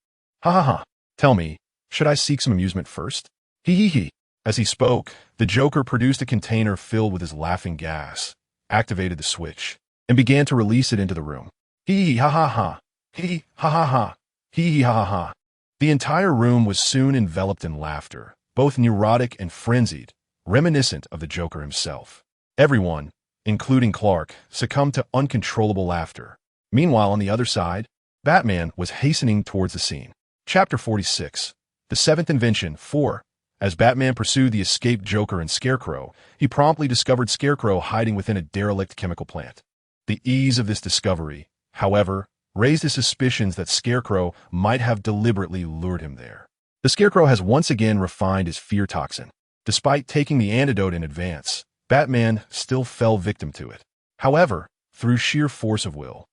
Ha ha ha. Tell me, should I seek some amusement first? Hee hee hee." As he spoke, the Joker produced a container filled with his laughing gas, activated the switch, and began to release it into the room. Hee hee ha ha ha. Hee ha ha ha. Hee hee ha ha ha. The entire room was soon enveloped in laughter, both neurotic and frenzied, reminiscent of the Joker himself. Everyone, including Clark, succumbed to uncontrollable laughter. Meanwhile, on the other side, Batman was hastening towards the scene. Chapter 46. The Seventh Invention 4. As Batman pursued the escaped Joker and Scarecrow, he promptly discovered Scarecrow hiding within a derelict chemical plant. The ease of this discovery, however, raised his suspicions that Scarecrow might have deliberately lured him there. The Scarecrow has once again refined his fear toxin. Despite taking the antidote in advance, Batman still fell victim to it. However, through sheer force of will,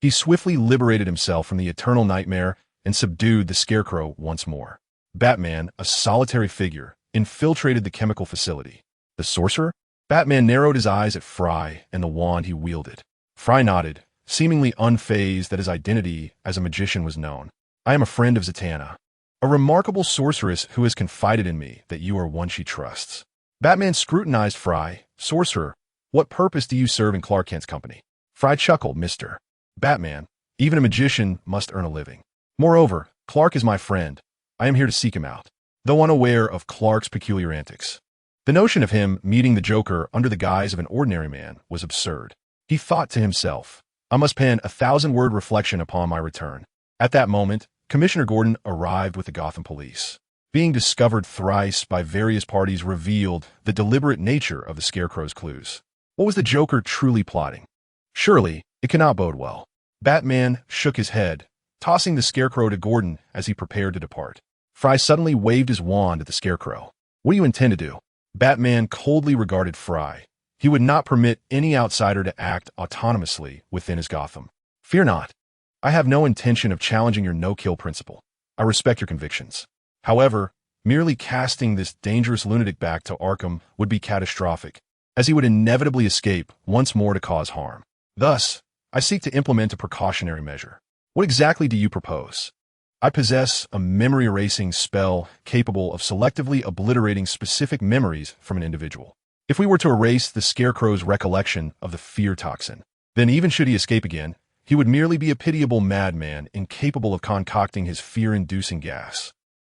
he swiftly liberated himself from the eternal nightmare and subdued the Scarecrow once more. Batman, a solitary figure, infiltrated the chemical facility. The sorcerer? Batman narrowed his eyes at Fry and the wand he wielded. Fry nodded, seemingly unfazed that his identity as a magician was known. "I am a friend of Zatanna, a remarkable sorceress who has confided in me that you are one she trusts." Batman scrutinized Fry. "Sorcerer, what purpose do you serve in Clark Kent's company?" Fry chuckled. "Mr. Batman, even a magician must earn a living. Moreover, Clark is my friend. I am here to seek him out." Though unaware of Clark's peculiar antics, the notion of him meeting the Joker under the guise of an ordinary man was absurd. He thought to himself, "I must pen 1,000-word reflection upon my return." At that moment, Commissioner Gordon arrived with the Gotham police. Being discovered thrice by various parties revealed the deliberate nature of the Scarecrow's clues. What was the Joker truly plotting? Surely, it cannot bode well. Batman shook his head, tossing the Scarecrow to Gordon as he prepared to depart. Fry suddenly waved his wand at the Scarecrow. "What do you intend to do?" Batman coldly regarded Fry. He would not permit any outsider to act autonomously within his Gotham. "Fear not. I have no intention of challenging your no-kill principle. I respect your convictions. However, merely casting this dangerous lunatic back to Arkham would be catastrophic, as he would inevitably escape once more to cause harm. Thus, I seek to implement a precautionary measure." "What exactly do you propose?" "I possess a memory-erasing spell capable of selectively obliterating specific memories from an individual. If we were to erase the Scarecrow's recollection of the fear toxin, then even should he escape again, he would merely be a pitiable madman incapable of concocting his fear-inducing gas.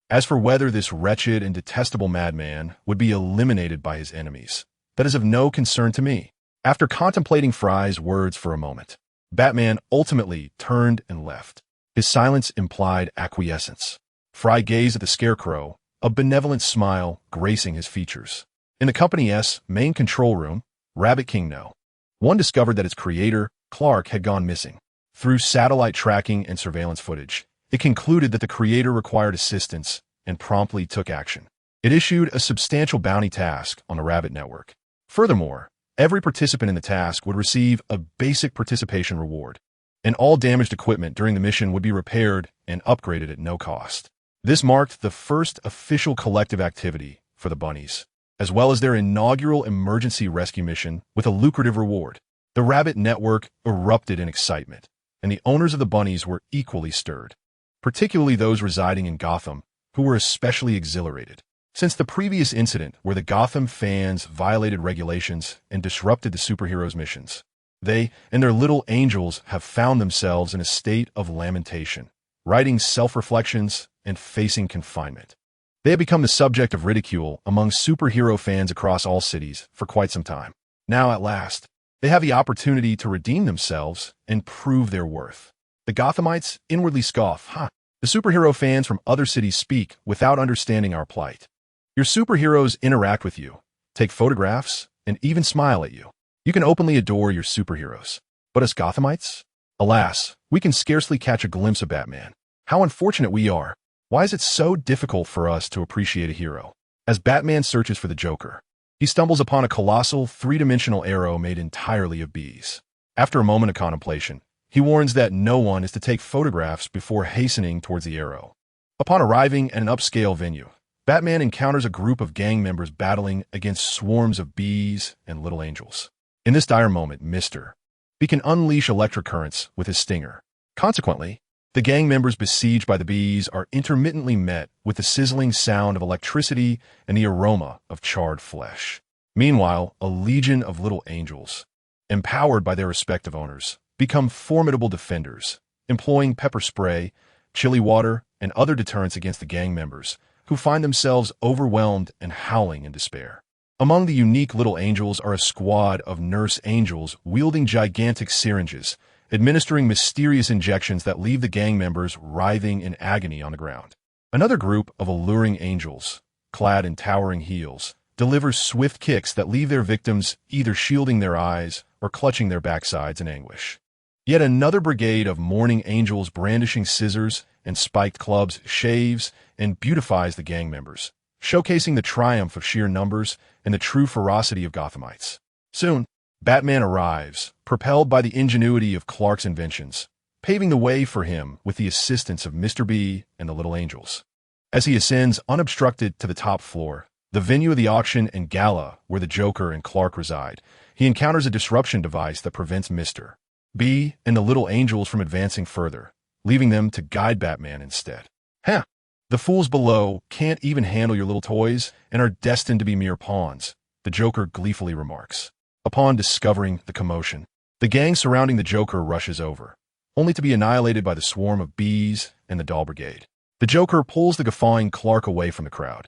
As for whether this wretched and detestable madman would be eliminated by his enemies, that is of no concern to me." After contemplating Fry's words for a moment, Batman ultimately turned and left. His silence implied acquiescence. Fry gazed at the Scarecrow, a benevolent smile gracing his features. In the Company's main control room, Rabbit King No. 1 discovered that its creator, Clark, had gone missing. Through satellite tracking and surveillance footage, it concluded that the creator required assistance and promptly took action. It issued a substantial bounty task on the Rabbit network. Furthermore, every participant in the task would receive a basic participation reward, and all damaged equipment during the mission would be repaired and upgraded at no cost. This marked the first official collective activity for the Bunnies, as well as their inaugural emergency rescue mission with a lucrative reward. The Rabbit network erupted in excitement, and the owners of the Bunnies were equally stirred, particularly those residing in Gotham, who were especially exhilarated. Since the previous incident where the Gotham fans violated regulations and disrupted the superheroes' missions, they and their little angels have found themselves in a state of lamentation, writing self-reflections and facing confinement. They have become the subject of ridicule among superhero fans across all cities for quite some time. Now, at last, they have the opportunity to redeem themselves and prove their worth. The Gothamites inwardly scoff, The superhero fans from other cities speak without understanding our plight. Your superheroes interact with you, take photographs, and even smile at you. You can openly adore your superheroes. But us Gothamites? Alas, we can scarcely catch a glimpse of Batman. How unfortunate we are. Why is it so difficult for us to appreciate a hero? As Batman searches for the Joker, he stumbles upon a colossal, three-dimensional arrow made entirely of bees. After a moment of contemplation, he warns that no one is to take photographs before hastening towards the arrow. Upon arriving at an upscale venue, Batman encounters a group of gang members battling against swarms of bees and little angels. In this dire moment, Mr. B can unleash electric currents with his stinger. Consequently, the gang members besieged by the bees are intermittently met with the sizzling sound of electricity and the aroma of charred flesh. Meanwhile, a legion of little angels, empowered by their respective owners, become formidable defenders, employing pepper spray, chili water, and other deterrents against the gang members, who find themselves overwhelmed and howling in despair. Among the unique little angels are a squad of nurse angels wielding gigantic syringes, administering mysterious injections that leave the gang members writhing in agony on the ground. Another group of alluring angels, clad in towering heels, delivers swift kicks that leave their victims either shielding their eyes or clutching their backsides in anguish. Yet another brigade of mourning angels brandishing scissors and spiked clubs shaves and beautifies the gang members, showcasing the triumph of sheer numbers and the true ferocity of Gothamites. Soon, Batman arrives, propelled by the ingenuity of Clark's inventions, paving the way for him with the assistance of Mr. B and the Little Angels. As he ascends unobstructed to the top floor, the venue of the auction and gala where the Joker and Clark reside, he encounters a disruption device that prevents Mr. B and the Little Angels from advancing further, leaving them to guide Batman instead. Huh! The fools below can't even handle your little toys and are destined to be mere pawns, the Joker gleefully remarks. Upon discovering the commotion, the gang surrounding the Joker rushes over, only to be annihilated by the swarm of bees and the doll brigade. The Joker pulls the guffawing Clark away from the crowd,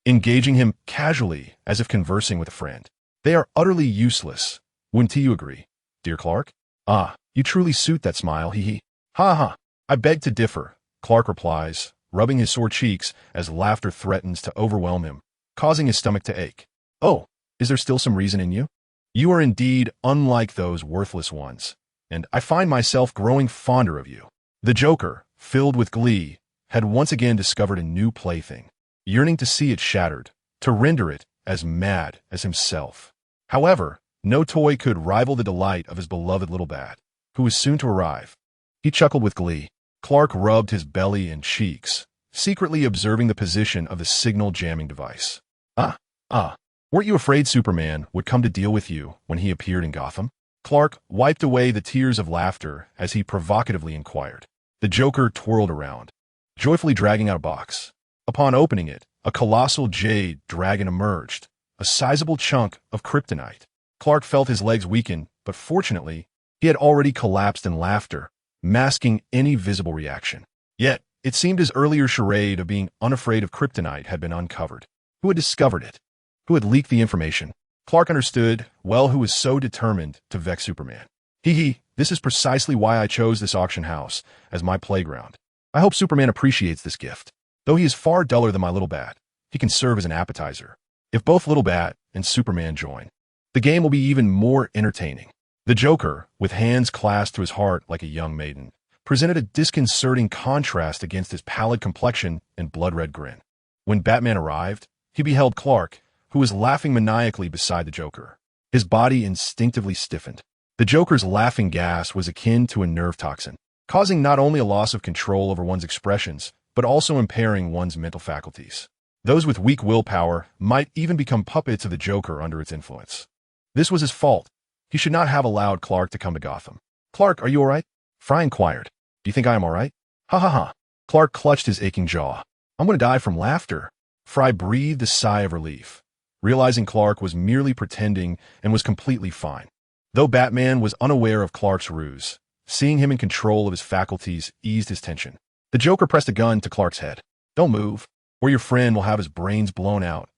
engaging him casually as if conversing with a friend. They are utterly useless. Wouldn't you agree, dear Clark? Ah, you truly suit that smile, hee. Ha ha. I beg to differ, Clark replies, rubbing his sore cheeks as laughter threatens to overwhelm him, causing his stomach to ache. Oh, is there still some reason in you? You are indeed unlike those worthless ones, and I find myself growing fonder of you. The Joker, filled with glee, had once again discovered a new plaything, yearning to see it shattered, to render it as mad as himself. However, no toy could rival the delight of his beloved little bat, who was soon to arrive. He chuckled with glee. Clark rubbed his belly and cheeks, secretly observing the position of the signal jamming device. Weren't you afraid Superman would come to deal with you when he appeared in Gotham? Clark wiped away the tears of laughter as he provocatively inquired. The Joker twirled around, joyfully dragging out a box. Upon opening it, a colossal jade dragon emerged, a sizable chunk of kryptonite. Clark felt his legs weaken, but fortunately, he had already collapsed in laughter, masking any visible reaction. Yet, it seemed his earlier charade of being unafraid of kryptonite had been uncovered. Who had discovered it? Who had leaked the information? Clark understood, well, who was so determined to vex Superman. This is precisely why I chose this auction house as my playground. I hope Superman appreciates this gift. Though he is far duller than my little bat, he can serve as an appetizer. If both Little Bat and Superman join, the game will be even more entertaining. The Joker, with hands clasped to his heart like a young maiden, presented a disconcerting contrast against his pallid complexion and blood-red grin. When Batman arrived, he beheld Clark, who was laughing maniacally beside the Joker. His body instinctively stiffened. The Joker's laughing gas was akin to a nerve toxin, causing not only a loss of control over one's expressions, but also impairing one's mental faculties. Those with weak willpower might even become puppets of the Joker under its influence. This was his fault. He should not have allowed Clark to come to Gotham. Clark, are you all right? Fry inquired. Do you think I am all right? Ha ha ha. Clark clutched his aching jaw. I'm going to die from laughter. Fry breathed a sigh of relief, realizing Clark was merely pretending and was completely fine. Though Batman was unaware of Clark's ruse, seeing him in control of his faculties eased his tension. The Joker pressed a gun to Clark's head. Don't move, or your friend will have his brains blown out.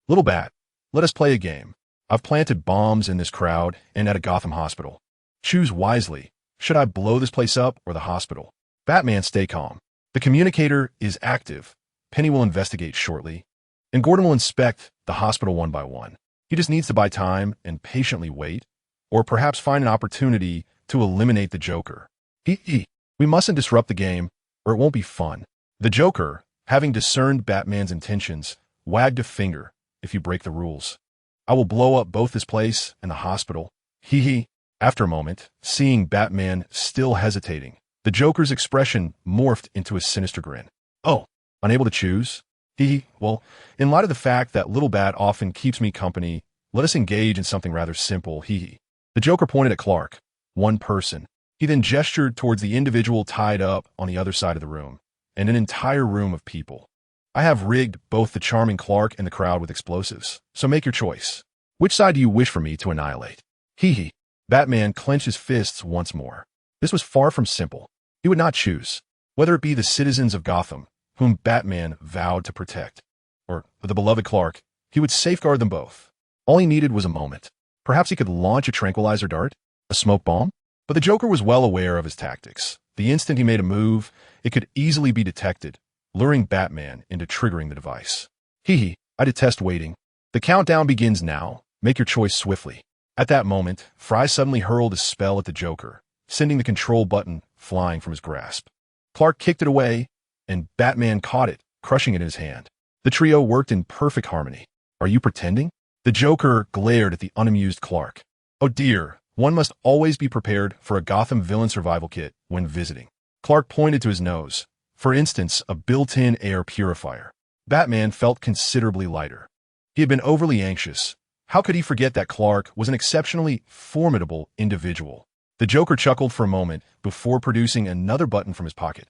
Little Bat, let us play a game. I've planted bombs in this crowd and at a Gotham hospital. Choose wisely. Should I blow this place up or the hospital? Batman, stay calm. The communicator is active. Penny will investigate shortly, and Gordon will inspect the hospital one by one. He just needs to buy time and patiently wait, or perhaps find an opportunity to eliminate the Joker. We mustn't disrupt the game, or it won't be fun. The Joker, having discerned Batman's intentions, wagged a finger. If you break the rules, I will blow up both this place and the hospital. Hee hee. After a moment, seeing Batman still hesitating, the Joker's expression morphed into a sinister grin. Oh, unable to choose? Hee hee. Well, in light of the fact that Little Bat often keeps me company, let us engage in something rather simple. Hee hee. The Joker pointed at Clark. One person. He then gestured towards the individual tied up on the other side of the room, and an entire room of people. I have rigged both the charming Clark and the crowd with explosives, so make your choice. Which side do you wish for me to annihilate? Hee hee. Batman clenched his fists once more. This was far from simple. He would not choose, whether it be the citizens of Gotham, whom Batman vowed to protect, or the beloved Clark. He would safeguard them both. All he needed was a moment. Perhaps he could launch a tranquilizer dart? A smoke bomb? But the Joker was well aware of his tactics. The instant he made a move, it could easily be detected, luring Batman into triggering the device. Hee hee, I detest waiting. The countdown begins now. Make your choice swiftly. At that moment, Fry suddenly hurled a spell at the Joker, sending the control button flying from his grasp. Clark kicked it away, and Batman caught it, crushing it in his hand. The trio worked in perfect harmony. Are you pretending? The Joker glared at the unamused Clark. Oh dear, one must always be prepared for a Gotham villain survival kit when visiting. Clark pointed to his nose. For instance, a built-in air purifier. Batman felt considerably lighter. He had been overly anxious. How could he forget that Clark was an exceptionally formidable individual? The Joker chuckled for a moment before producing another button from his pocket.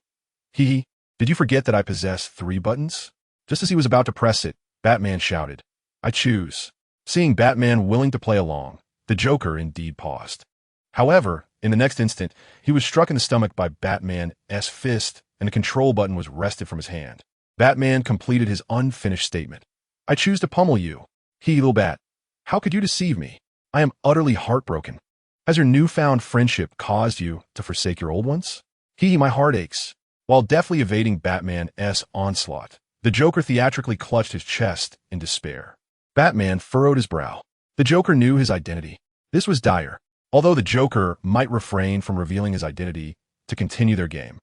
Hee hee, did you forget that I possess 3 buttons? Just as he was about to press it, Batman shouted, I choose. Seeing Batman willing to play along, the Joker indeed paused. However, in the next instant, he was struck in the stomach by Batman's fist, and the control button was wrested from his hand. Batman completed his unfinished statement. I choose to pummel you. Hee little bat. How could you deceive me? I am utterly heartbroken. Has your newfound friendship caused you to forsake your old ones? Hee, my heart aches. While deftly evading Batman's onslaught, the Joker theatrically clutched his chest in despair. Batman furrowed his brow. The Joker knew his identity. This was dire. Although the Joker might refrain from revealing his identity to continue their game,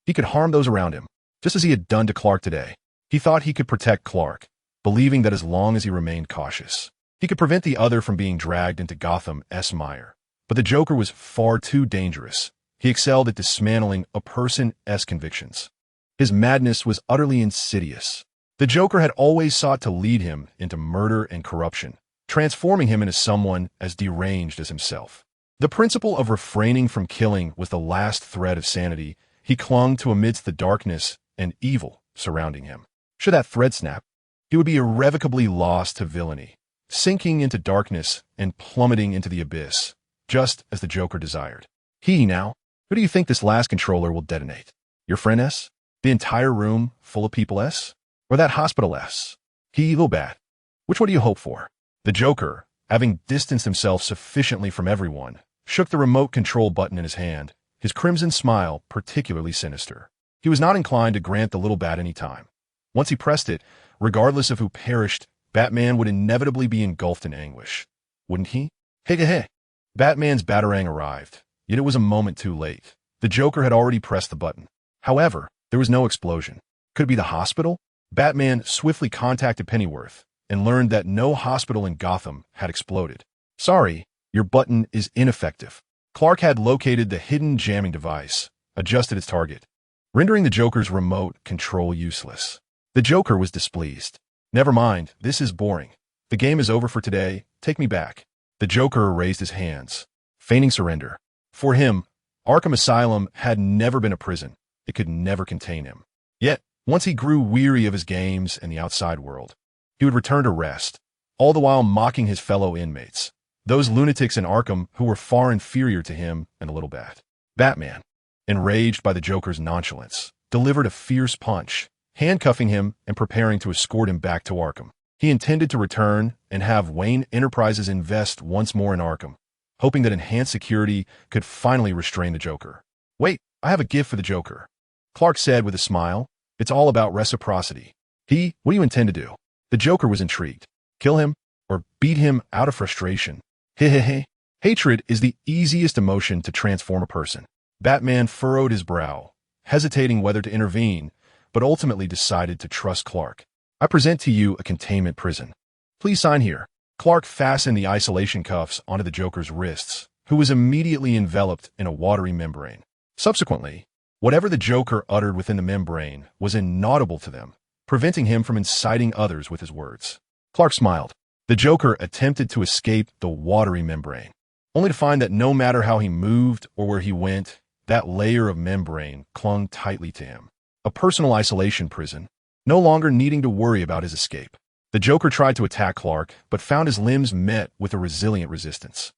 he could harm those around him, just as he had done to Clark today. He thought he could protect Clark, believing that as long as he remained cautious, he could prevent the other from being dragged into Gotham's mire. But the Joker was far too dangerous. He excelled at dismantling a person's convictions. His madness was utterly insidious. The Joker had always sought to lead him into murder and corruption, transforming him into someone as deranged as himself. The principle of refraining from killing was the last thread of sanity he clung to amidst the darkness and evil surrounding him. Should that thread snap, he would be irrevocably lost to villainy, sinking into darkness and plummeting into the abyss, just as the Joker desired. Now, who do you think this last controller will detonate? Your friend S? The entire room full of people S? Or that hospital S? Little bat. Which one do you hope for? The Joker, having distanced himself sufficiently from everyone, shook the remote control button in his hand, his crimson smile particularly sinister. He was not inclined to grant the little bat any time. Once he pressed it, regardless of who perished, Batman would inevitably be engulfed in anguish. Wouldn't he? Hey. Batman's batarang arrived, yet it was a moment too late. The Joker had already pressed the button. However, there was no explosion. Could it be the hospital? Batman swiftly contacted Pennyworth and learned that no hospital in Gotham had exploded. Sorry, your button is ineffective. Clark had located the hidden jamming device, adjusted its target, rendering the Joker's remote control useless. The Joker was displeased. Never mind, this is boring. The game is over for today. Take me back. The Joker raised his hands, feigning surrender. For him, Arkham Asylum had never been a prison. It could never contain him. Yet, once he grew weary of his games and the outside world, he would return to rest, all the while mocking his fellow inmates, those lunatics in Arkham who were far inferior to him and the little bat. Batman, enraged by the Joker's nonchalance, delivered a fierce punch, handcuffing him and preparing to escort him back to Arkham. He intended to return and have Wayne Enterprises invest once more in Arkham, hoping that enhanced security could finally restrain the Joker. Wait, I have a gift for the Joker, Clark said with a smile. It's all about reciprocity. What do you intend to do? The Joker was intrigued. Kill him or beat him out of frustration. Hatred is the easiest emotion to transform a person. Batman furrowed his brow, hesitating whether to intervene, but ultimately decided to trust Clark. I present to you a containment prison. Please sign here. Clark fastened the isolation cuffs onto the Joker's wrists, who was immediately enveloped in a watery membrane. Subsequently, whatever the Joker uttered within the membrane was inaudible to them, preventing him from inciting others with his words. Clark smiled. The Joker attempted to escape the watery membrane, only to find that no matter how he moved or where he went, that layer of membrane clung tightly to him. A personal isolation prison, no longer needing to worry about his escape. The Joker tried to attack Clark, but found his limbs met with a resilient resistance.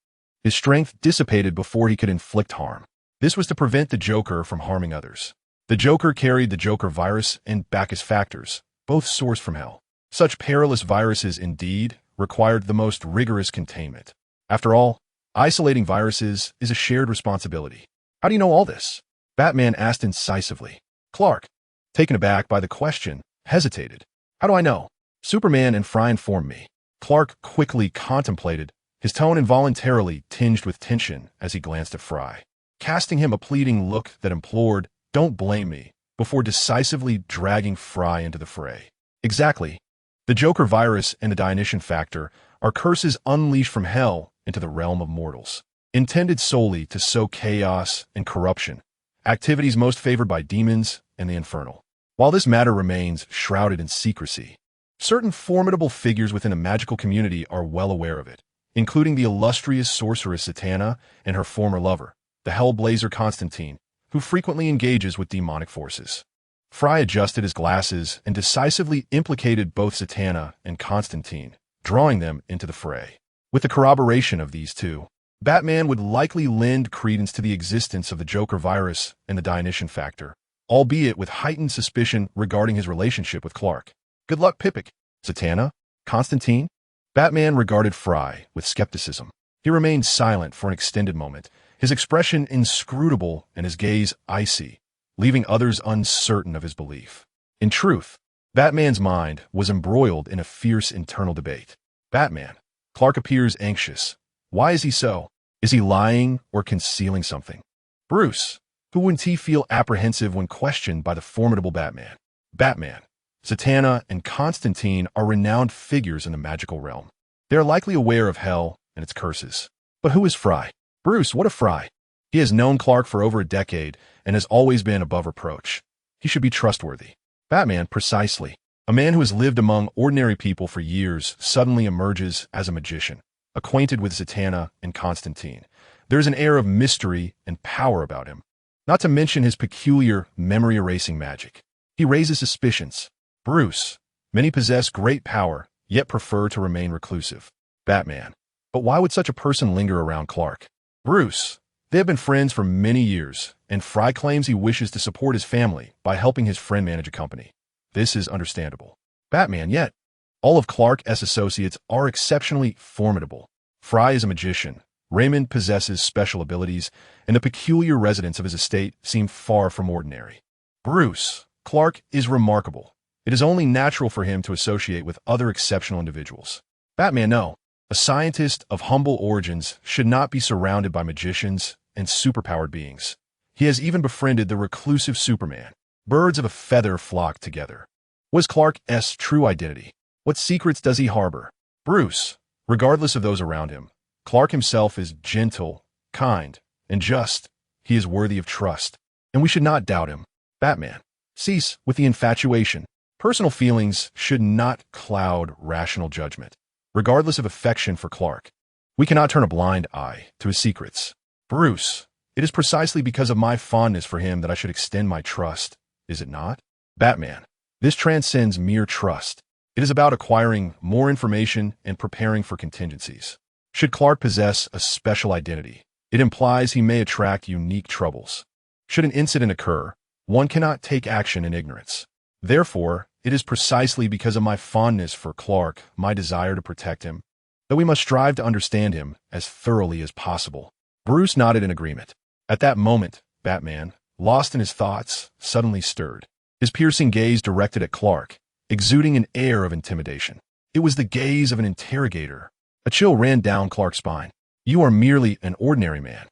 His strength dissipated before he could inflict harm. This was to prevent the Joker from harming others. The Joker carried the Joker virus and Bacchus factors, both sourced from hell. Such perilous viruses indeed required the most rigorous containment. After all, isolating viruses is a shared responsibility. How do you know all this? Batman asked incisively. Clark, taken aback by the question, hesitated. How do I know? Superman and Fry informed me. Clark quickly contemplated, his tone involuntarily tinged with tension as he glanced at Fry, casting him a pleading look that implored, "Don't blame me," before decisively dragging Fry into the fray. Exactly. The Joker virus and the Dionysian factor are curses unleashed from hell into the realm of mortals, intended solely to sow chaos and corruption, activities most favored by demons and the infernal. While this matter remains shrouded in secrecy, certain formidable figures within the magical community are well aware of it, including the illustrious sorceress Zatanna and her former lover, the Hellblazer Constantine, who frequently engages with demonic forces. Fry adjusted his glasses and decisively implicated both Zatanna and Constantine, drawing them into the fray. With the corroboration of these two, Batman would likely lend credence to the existence of the Joker virus and the Dionysian factor, albeit with heightened suspicion regarding his relationship with Clark. Good luck, Pippic. Zatanna? Constantine? Batman regarded Fry with skepticism. He remained silent for an extended moment, his expression inscrutable and his gaze icy, leaving others uncertain of his belief. In truth, Batman's mind was embroiled in a fierce internal debate. Batman. Clark appears anxious. Why is he so? Is he lying or concealing something? Bruce. Who wouldn't he feel apprehensive when questioned by the formidable Batman? Batman. Zatanna and Constantine are renowned figures in the magical realm. They are likely aware of hell and its curses. But who is Fry? Bruce, what of Fry? He has known Clark for over a decade and has always been above reproach. He should be trustworthy. Batman, precisely. A man who has lived among ordinary people for years suddenly emerges as a magician, acquainted with Zatanna and Constantine. There is an air of mystery and power about him, not to mention his peculiar memory-erasing magic. He raises suspicions. Bruce. Many possess great power, yet prefer to remain reclusive. Batman. But why would such a person linger around Clark? Bruce. They have been friends for many years, and Fry claims he wishes to support his family by helping his friend manage a company. This is understandable. Batman, yet all of Clark's associates are exceptionally formidable. Fry is a magician. Raymond possesses special abilities, and the peculiar residents of his estate seem far from ordinary. Bruce. Clark is remarkable. It is only natural for him to associate with other exceptional individuals. Batman, no. A scientist of humble origins should not be surrounded by magicians and superpowered beings. He has even befriended the reclusive Superman. Birds of a feather flock together. What is Clark's true identity? What secrets does he harbor? Bruce. Regardless of those around him, Clark himself is gentle, kind, and just. He is worthy of trust, and we should not doubt him. Batman. Cease with the infatuation. Personal feelings should not cloud rational judgment, regardless of affection for Clark. We cannot turn a blind eye to his secrets. Bruce. It is precisely because of my fondness for him that I should extend my trust, is it not? Batman. This transcends mere trust. It is about acquiring more information and preparing for contingencies. Should Clark possess a special identity, it implies he may attract unique troubles. Should an incident occur, one cannot take action in ignorance. Therefore, it is precisely because of my fondness for Clark, my desire to protect him, that we must strive to understand him as thoroughly as possible. Bruce nodded in agreement. At that moment, Batman, lost in his thoughts, suddenly stirred, his piercing gaze directed at Clark, exuding an air of intimidation. It was the gaze of an interrogator. A chill ran down Clark's spine. You are merely an ordinary man.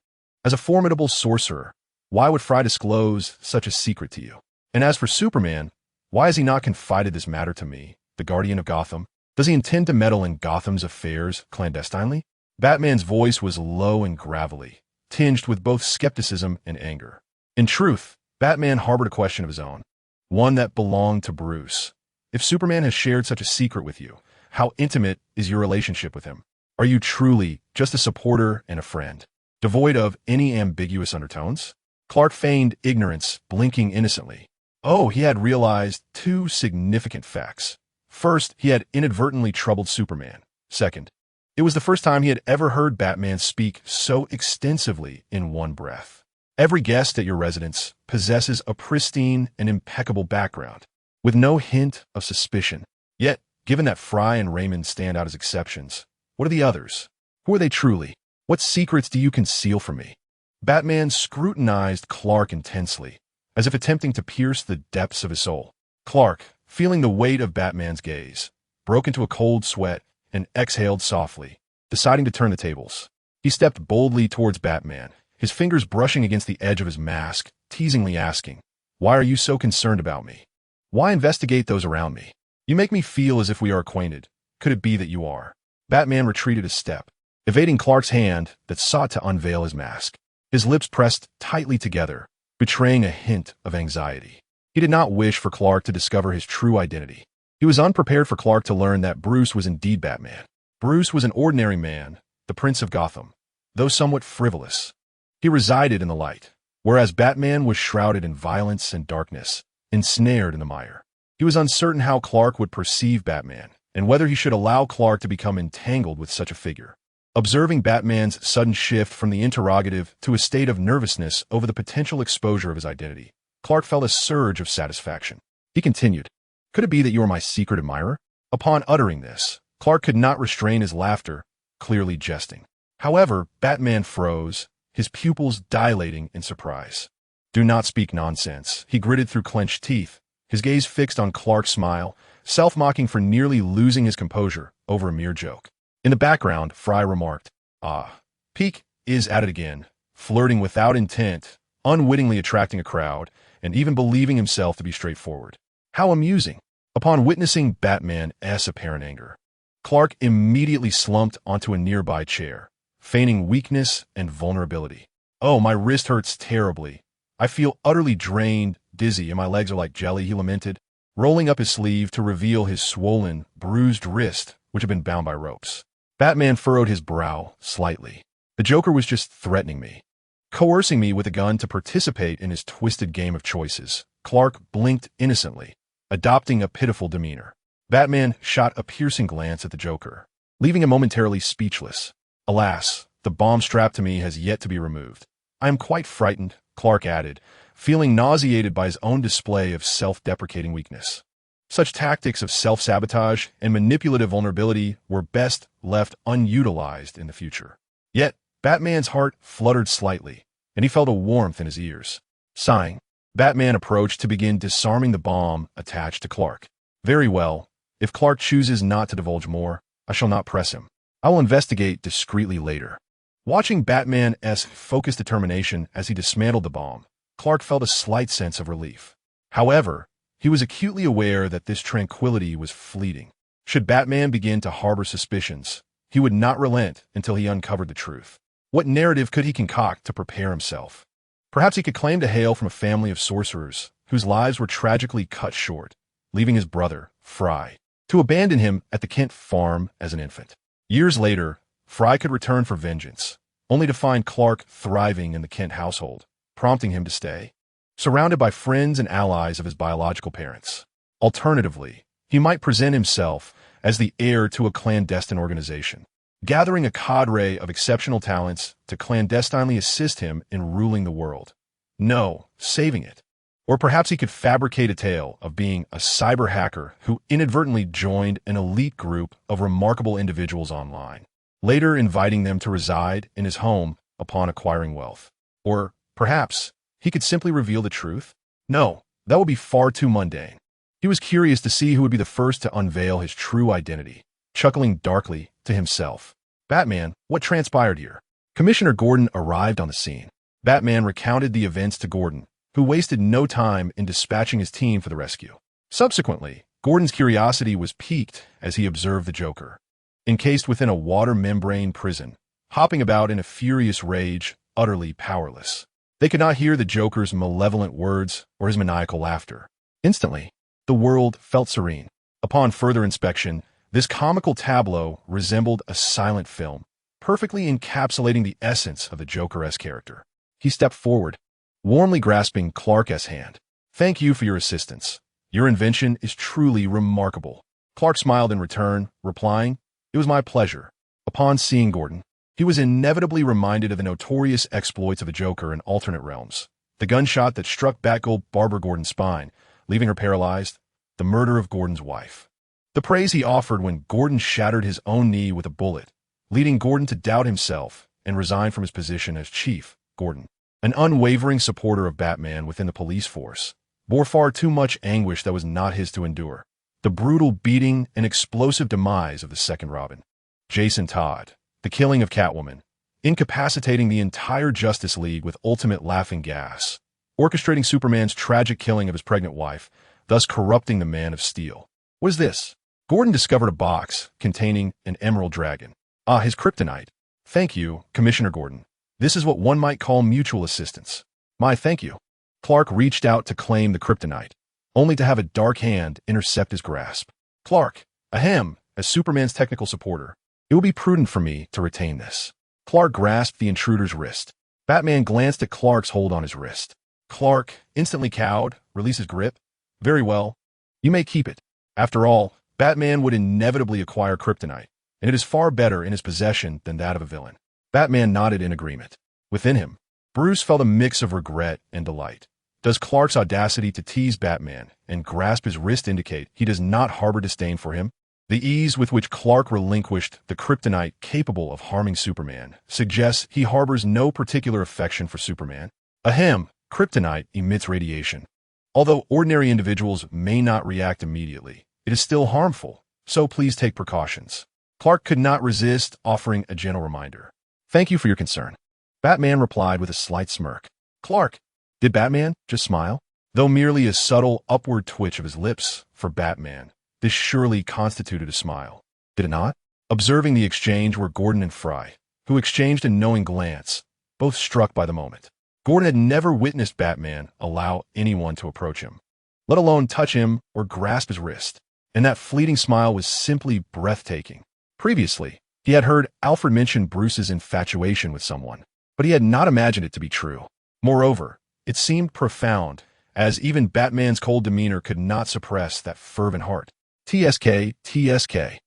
As a formidable sorcerer, why would Fry disclose such a secret to you? And as for Superman, Why has he not confided this matter to me, the guardian of Gotham? Does he intend to meddle in Gotham's affairs clandestinely? Batman's voice was low and gravelly, tinged with both skepticism and anger. In truth, Batman harbored a question of his own, one that belonged to Bruce. If Superman has shared such a secret with you, how intimate is your relationship with him? Are you truly just a supporter and a friend, devoid of any ambiguous undertones? Clark feigned ignorance, blinking innocently. Oh, he had realized two significant facts. First, he had inadvertently troubled Superman. Second, it was the first time he had ever heard Batman speak so extensively in one breath. Every guest at your residence possesses a pristine and impeccable background, with no hint of suspicion. Yet, given that Fry and Raymond stand out as exceptions, what are the others? Who are they truly? What secrets do you conceal from me? Batman scrutinized Clark intensely, as if attempting to pierce the depths of his soul. Clark, feeling the weight of Batman's gaze, broke into a cold sweat and exhaled softly, deciding to turn the tables. He stepped boldly towards Batman, his fingers brushing against the edge of his mask, teasingly asking, "Why are you so concerned about me? Why investigate those around me? You make me feel as if we are acquainted. Could it be that you are?" Batman retreated a step, evading Clark's hand that sought to unveil his mask. His lips pressed tightly together, betraying a hint of anxiety. He did not wish for Clark to discover his true identity. He was unprepared for Clark to learn that Bruce was indeed Batman. Bruce was an ordinary man, the Prince of Gotham, though somewhat frivolous. He resided in the light, whereas Batman was shrouded in violence and darkness, ensnared in the mire. He was uncertain how Clark would perceive Batman, and whether he should allow Clark to become entangled with such a figure. Observing Batman's sudden shift from the interrogative to a state of nervousness over the potential exposure of his identity, Clark felt a surge of satisfaction. He continued, "Could it be that you are my secret admirer?" Upon uttering this, Clark could not restrain his laughter, clearly jesting. However, Batman froze, his pupils dilating in surprise. "Do not speak nonsense," he gritted through clenched teeth, his gaze fixed on Clark's smile, self-mocking for nearly losing his composure over a mere joke. In the background, Fry remarked, "Ah, Peak is at it again, flirting without intent, unwittingly attracting a crowd, and even believing himself to be straightforward. How amusing." Upon witnessing Batman's apparent anger, Clark immediately slumped onto a nearby chair, feigning weakness and vulnerability. "Oh, my wrist hurts terribly. I feel utterly drained, dizzy, and my legs are like jelly," he lamented, rolling up his sleeve to reveal his swollen, bruised wrist, which had been bound by ropes. Batman furrowed his brow slightly. The Joker was just threatening me, coercing me with a gun to participate in his twisted game of choices. Clark blinked innocently, adopting a pitiful demeanor. Batman shot a piercing glance at the Joker, leaving him momentarily speechless. "Alas, the bomb strapped to me has yet to be removed. I am quite frightened," Clark added, feeling nauseated by his own display of self-deprecating weakness. Such tactics of self-sabotage and manipulative vulnerability were best left unutilized in the future. Yet, Batman's heart fluttered slightly, and he felt a warmth in his ears. Sighing, Batman approached to begin disarming the bomb attached to Clark. "Very well. If Clark chooses not to divulge more, I shall not press him. I will investigate discreetly later." Watching Batman's focused determination as he dismantled the bomb, Clark felt a slight sense of relief. However, he was acutely aware that this tranquility was fleeting. Should Batman begin to harbor suspicions, he would not relent until he uncovered the truth. What narrative could he concoct to prepare himself? Perhaps he could claim to hail from a family of sorcerers whose lives were tragically cut short, leaving his brother, Fry, to abandon him at the Kent farm as an infant. Years later, Fry could return for vengeance, only to find Clark thriving in the Kent household, prompting him to stay, surrounded by friends and allies of his biological parents. Alternatively, he might present himself as the heir to a clandestine organization, gathering a cadre of exceptional talents to clandestinely assist him in ruling the world. No, saving it. Or perhaps he could fabricate a tale of being a cyber hacker who inadvertently joined an elite group of remarkable individuals online, later inviting them to reside in his home upon acquiring wealth. Or perhaps he could simply reveal the truth. No, that would be far too mundane. He was curious to see who would be the first to unveil his true identity, chuckling darkly to himself. "Batman, what transpired here?" Commissioner Gordon arrived on the scene. Batman recounted the events to Gordon, who wasted no time in dispatching his team for the rescue. Subsequently, Gordon's curiosity was piqued as he observed the Joker, encased within a water membrane prison, hopping about in a furious rage, utterly powerless. They could not hear the Joker's malevolent words or his maniacal laughter. Instantly, the world felt serene. Upon further inspection, this comical tableau resembled a silent film, perfectly encapsulating the essence of the Joker-esque character. He stepped forward, warmly grasping Clark's hand. "Thank you for your assistance. Your invention is truly remarkable." Clark smiled in return, replying, "It was my pleasure." Upon seeing Gordon, he was inevitably reminded of the notorious exploits of the Joker in alternate realms. The gunshot that struck Batgirl Barbara Gordon's spine, leaving her paralyzed, the murder of Gordon's wife. The praise he offered when Gordon shattered his own knee with a bullet, leading Gordon to doubt himself and resign from his position as Chief. Gordon, an unwavering supporter of Batman within the police force, bore far too much anguish that was not his to endure. The brutal beating and explosive demise of the second Robin, Jason Todd, the killing of Catwoman, incapacitating the entire Justice League with ultimate laughing gas, orchestrating Superman's tragic killing of his pregnant wife, thus corrupting the Man of Steel. What is this? Gordon discovered a box containing an emerald dragon. Ah, his kryptonite. Thank you, Commissioner Gordon. This is what one might call mutual assistance. My thank you. Clark reached out to claim the kryptonite, only to have a dark hand intercept his grasp. Clark, ahem, as Superman's technical supporter, it will be prudent for me to retain this. Clark grasped the intruder's wrist. Batman glanced at Clark's hold on his wrist. Clark, instantly cowed, released his grip. Very well. You may keep it. After all, Batman would inevitably acquire kryptonite, and it is far better in his possession than that of a villain. Batman nodded in agreement. Within him, Bruce felt a mix of regret and delight. Does Clark's audacity to tease Batman and grasp his wrist indicate he does not harbor disdain for him? The ease with which Clark relinquished the kryptonite capable of harming Superman suggests he harbors no particular affection for Superman. Ahem, kryptonite emits radiation. Although ordinary individuals may not react immediately, it is still harmful, so please take precautions. Clark could not resist offering a gentle reminder. Thank you for your concern. Batman replied with a slight smirk. Clark, did Batman just smile? Though merely a subtle upward twitch of his lips, for Batman, this surely constituted a smile. Did it not? Observing the exchange were Gordon and Fry, who exchanged a knowing glance, both struck by the moment. Gordon had never witnessed Batman allow anyone to approach him, let alone touch him or grasp his wrist, and that fleeting smile was simply breathtaking. Previously, he had heard Alfred mention Bruce's infatuation with someone, but he had not imagined it to be true. Moreover, it seemed profound, as even Batman's cold demeanor could not suppress that fervent heart. TSK, TSK.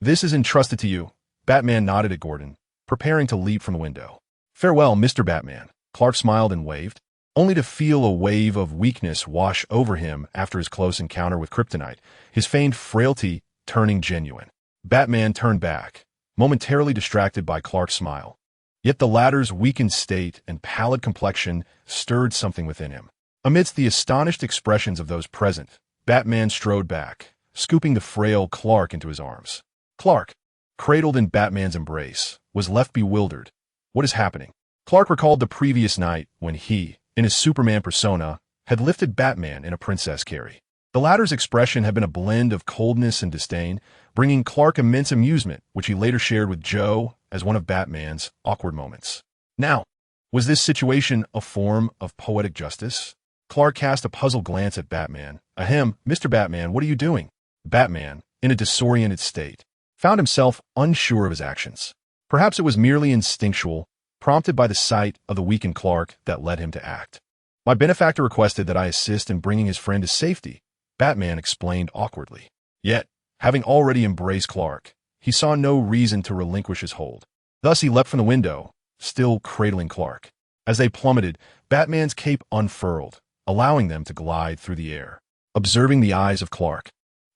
This is entrusted to you. Batman nodded at Gordon, preparing to leap from the window. Farewell, Mr. Batman. Clark smiled and waved, only to feel a wave of weakness wash over him after his close encounter with kryptonite, his feigned frailty turning genuine. Batman turned back, momentarily distracted by Clark's smile. Yet the latter's weakened state and pallid complexion stirred something within him. Amidst the astonished expressions of those present, Batman strode back, scooping the frail Clark into his arms. Clark, cradled in Batman's embrace, was left bewildered. What is happening? Clark recalled the previous night when he, in his Superman persona, had lifted Batman in a princess carry. The latter's expression had been a blend of coldness and disdain, bringing Clark immense amusement, which he later shared with Joe as one of Batman's awkward moments. Now, was this situation a form of poetic justice? Clark cast a puzzled glance at Batman. Ahem, Mr. Batman, what are you doing? Batman, in a disoriented state, found himself unsure of his actions. Perhaps it was merely instinctual, prompted by the sight of the weakened Clark that led him to act. My benefactor requested that I assist in bringing his friend to safety, Batman explained awkwardly. Yet, having already embraced Clark, he saw no reason to relinquish his hold. Thus he leapt from the window, still cradling Clark. As they plummeted, Batman's cape unfurled, allowing them to glide through the air. Observing the eyes of Clark,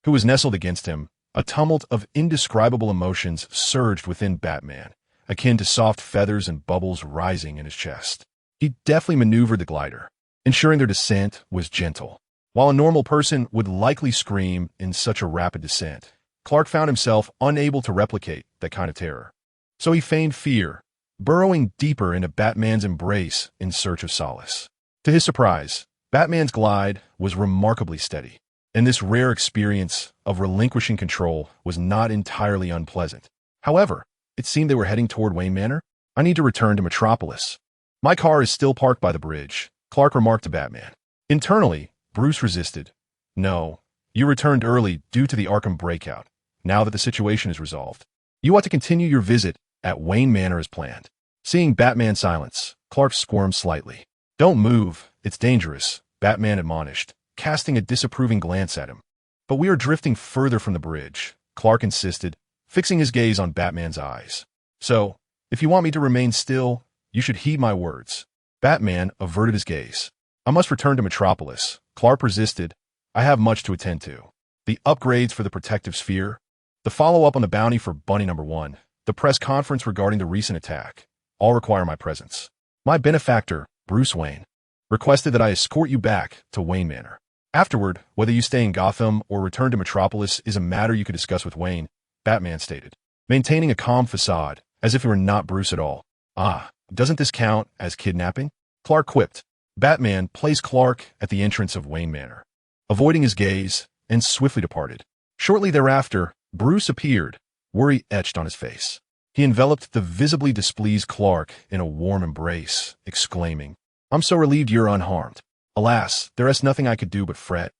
who was nestled against him, a tumult of indescribable emotions surged within Batman, akin to soft feathers and bubbles rising in his chest. He deftly maneuvered the glider, ensuring their descent was gentle. While a normal person would likely scream in such a rapid descent, Clark found himself unable to replicate that kind of terror. So he feigned fear, burrowing deeper into Batman's embrace in search of solace. To his surprise, Batman's glide was remarkably steady. and this rare experience of relinquishing control was not entirely unpleasant. However, it seemed they were heading toward Wayne Manor. I need to return to Metropolis. My car is still parked by the bridge, Clark remarked to Batman. Internally, Bruce resisted. No, you returned early due to the Arkham breakout. Now that the situation is resolved, you ought to continue your visit at Wayne Manor as planned. Seeing Batman's silence, Clark squirmed slightly. Don't move, it's dangerous, Batman admonished, casting a disapproving glance at him. But we are drifting further from the bridge, Clark insisted, fixing his gaze on Batman's eyes. So, if you want me to remain still, you should heed my words. Batman averted his gaze. I must return to Metropolis, Clark resisted. I have much to attend to. The upgrades for the protective sphere, the follow-up on the bounty for Bunny number 1, the press conference regarding the recent attack, all require my presence. My benefactor, Bruce Wayne, requested that I escort you back to Wayne Manor. Afterward, whether you stay in Gotham or return to Metropolis is a matter you could discuss with Wayne, Batman stated, maintaining a calm facade, as if he were not Bruce at all. Ah, doesn't this count as kidnapping? Clark quipped. Batman placed Clark at the entrance of Wayne Manor, avoiding his gaze, and swiftly departed. Shortly thereafter, Bruce appeared, worry etched on his face. He enveloped the visibly displeased Clark in a warm embrace, exclaiming, I'm so relieved you're unharmed. Alas, there is nothing I could do but fret.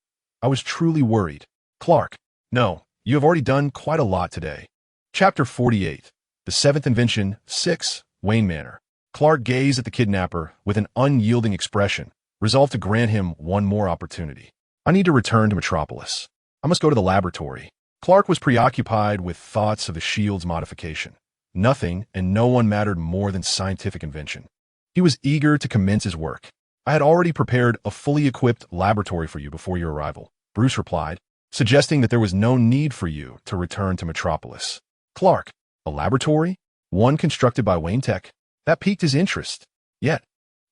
I was truly worried. Clark, no, you have already done quite a lot today. Chapter 48, The Seventh Invention, 6, Wayne Manor. Clark gazed at the kidnapper with an unyielding expression, resolved to grant him one more opportunity. I need to return to Metropolis. I must go to the laboratory. Clark was preoccupied with thoughts of the shield's modification. Nothing and no one mattered more than scientific invention. He was eager to commence his work. I had already prepared a fully equipped laboratory for you before your arrival, Bruce replied, suggesting that there was no need for you to return to Metropolis. Clark, a laboratory? One constructed by Wayne Tech? That piqued his interest. Yet,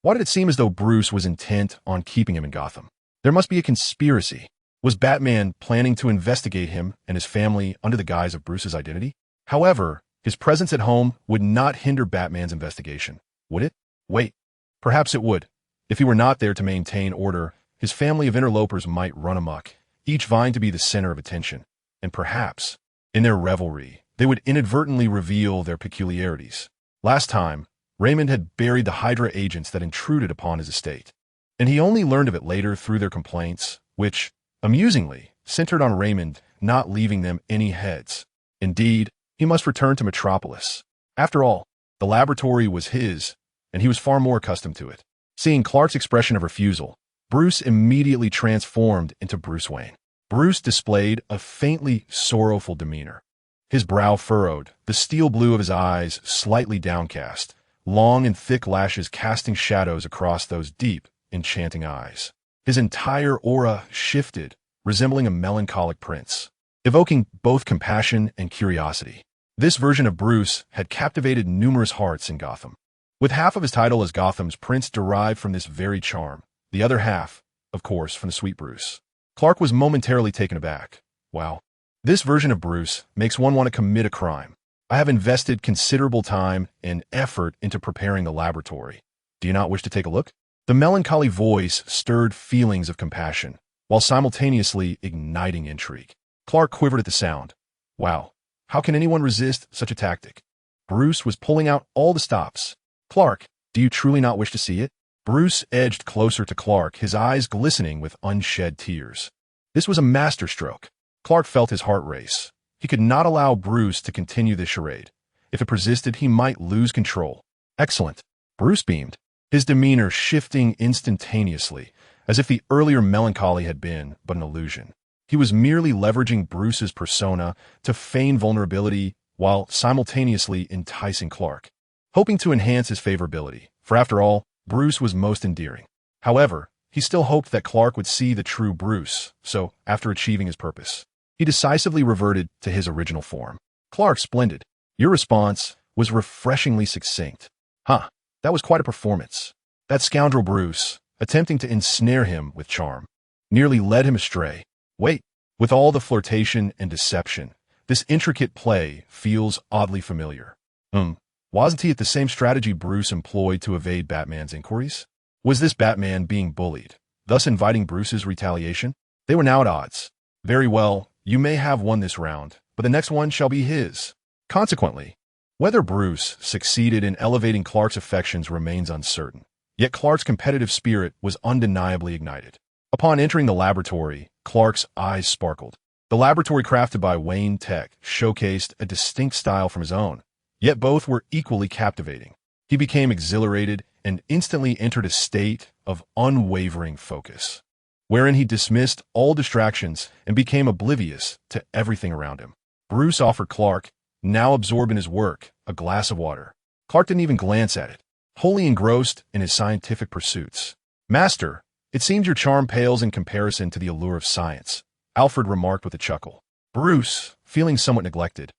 why did it seem as though Bruce was intent on keeping him in Gotham? There must be a conspiracy. Was Batman planning to investigate him and his family under the guise of Bruce's identity? However, his presence at home would not hinder Batman's investigation, would it? Wait, perhaps it would. If he were not there to maintain order, his family of interlopers might run amok, each vying to be the center of attention, and perhaps, in their revelry, they would inadvertently reveal their peculiarities. Last time, Raymond had buried the Hydra agents that intruded upon his estate, and he only learned of it later through their complaints, which, amusingly, centered on Raymond not leaving them any heads. Indeed, he must return to Metropolis. After all, the laboratory was his, and he was far more accustomed to it. Seeing Clark's expression of refusal, Bruce immediately transformed into Bruce Wayne. Bruce displayed a faintly sorrowful demeanor. His brow furrowed, the steel blue of his eyes slightly downcast, long and thick lashes casting shadows across those deep, enchanting eyes. His entire aura shifted, resembling a melancholic prince, evoking both compassion and curiosity. This version of Bruce had captivated numerous hearts in Gotham. With half of his title as Gotham's prince derived from this very charm, the other half, of course, from the sweet Bruce. Clark was momentarily taken aback. Wow. This version of Bruce makes one want to commit a crime. I have invested considerable time and effort into preparing the laboratory. Do you not wish to take a look? The melancholy voice stirred feelings of compassion, while simultaneously igniting intrigue. Clark quivered at the sound. Wow. How can anyone resist such a tactic? Bruce was pulling out all the stops. Clark, do you truly not wish to see it? Bruce edged closer to Clark, his eyes glistening with unshed tears. This was a masterstroke. Clark felt his heart race. He could not allow Bruce to continue this charade. If it persisted, he might lose control. Excellent. Bruce beamed, his demeanor shifting instantaneously, as if the earlier melancholy had been but an illusion. He was merely leveraging Bruce's persona to feign vulnerability while simultaneously enticing Clark, hoping to enhance his favorability, for after all, Bruce was most endearing. However, he still hoped that Clark would see the true Bruce, so, after achieving his purpose, he decisively reverted to his original form. Clark, splendid. Your response was refreshingly succinct. Huh, that was quite a performance. That scoundrel Bruce, attempting to ensnare him with charm, nearly led him astray. Wait, with all the flirtation and deception, this intricate play feels oddly familiar. Wasn't it the same strategy Bruce employed to evade Batman's inquiries? Was this Batman being bullied, thus inviting Bruce's retaliation? They were now at odds. Very well, you may have won this round, but the next one shall be his. Consequently, whether Bruce succeeded in elevating Clark's affections remains uncertain. Yet Clark's competitive spirit was undeniably ignited. Upon entering the laboratory, Clark's eyes sparkled. The laboratory crafted by Wayne Tech showcased a distinct style from his own, yet both were equally captivating. He became exhilarated and instantly entered a state of unwavering focus, wherein he dismissed all distractions and became oblivious to everything around him. Bruce offered Clark, now absorbed in his work, a glass of water. Clark didn't even glance at it, wholly engrossed in his scientific pursuits. "Master, it seems your charm pales in comparison to the allure of science," Alfred remarked with a chuckle. Bruce, feeling somewhat neglected,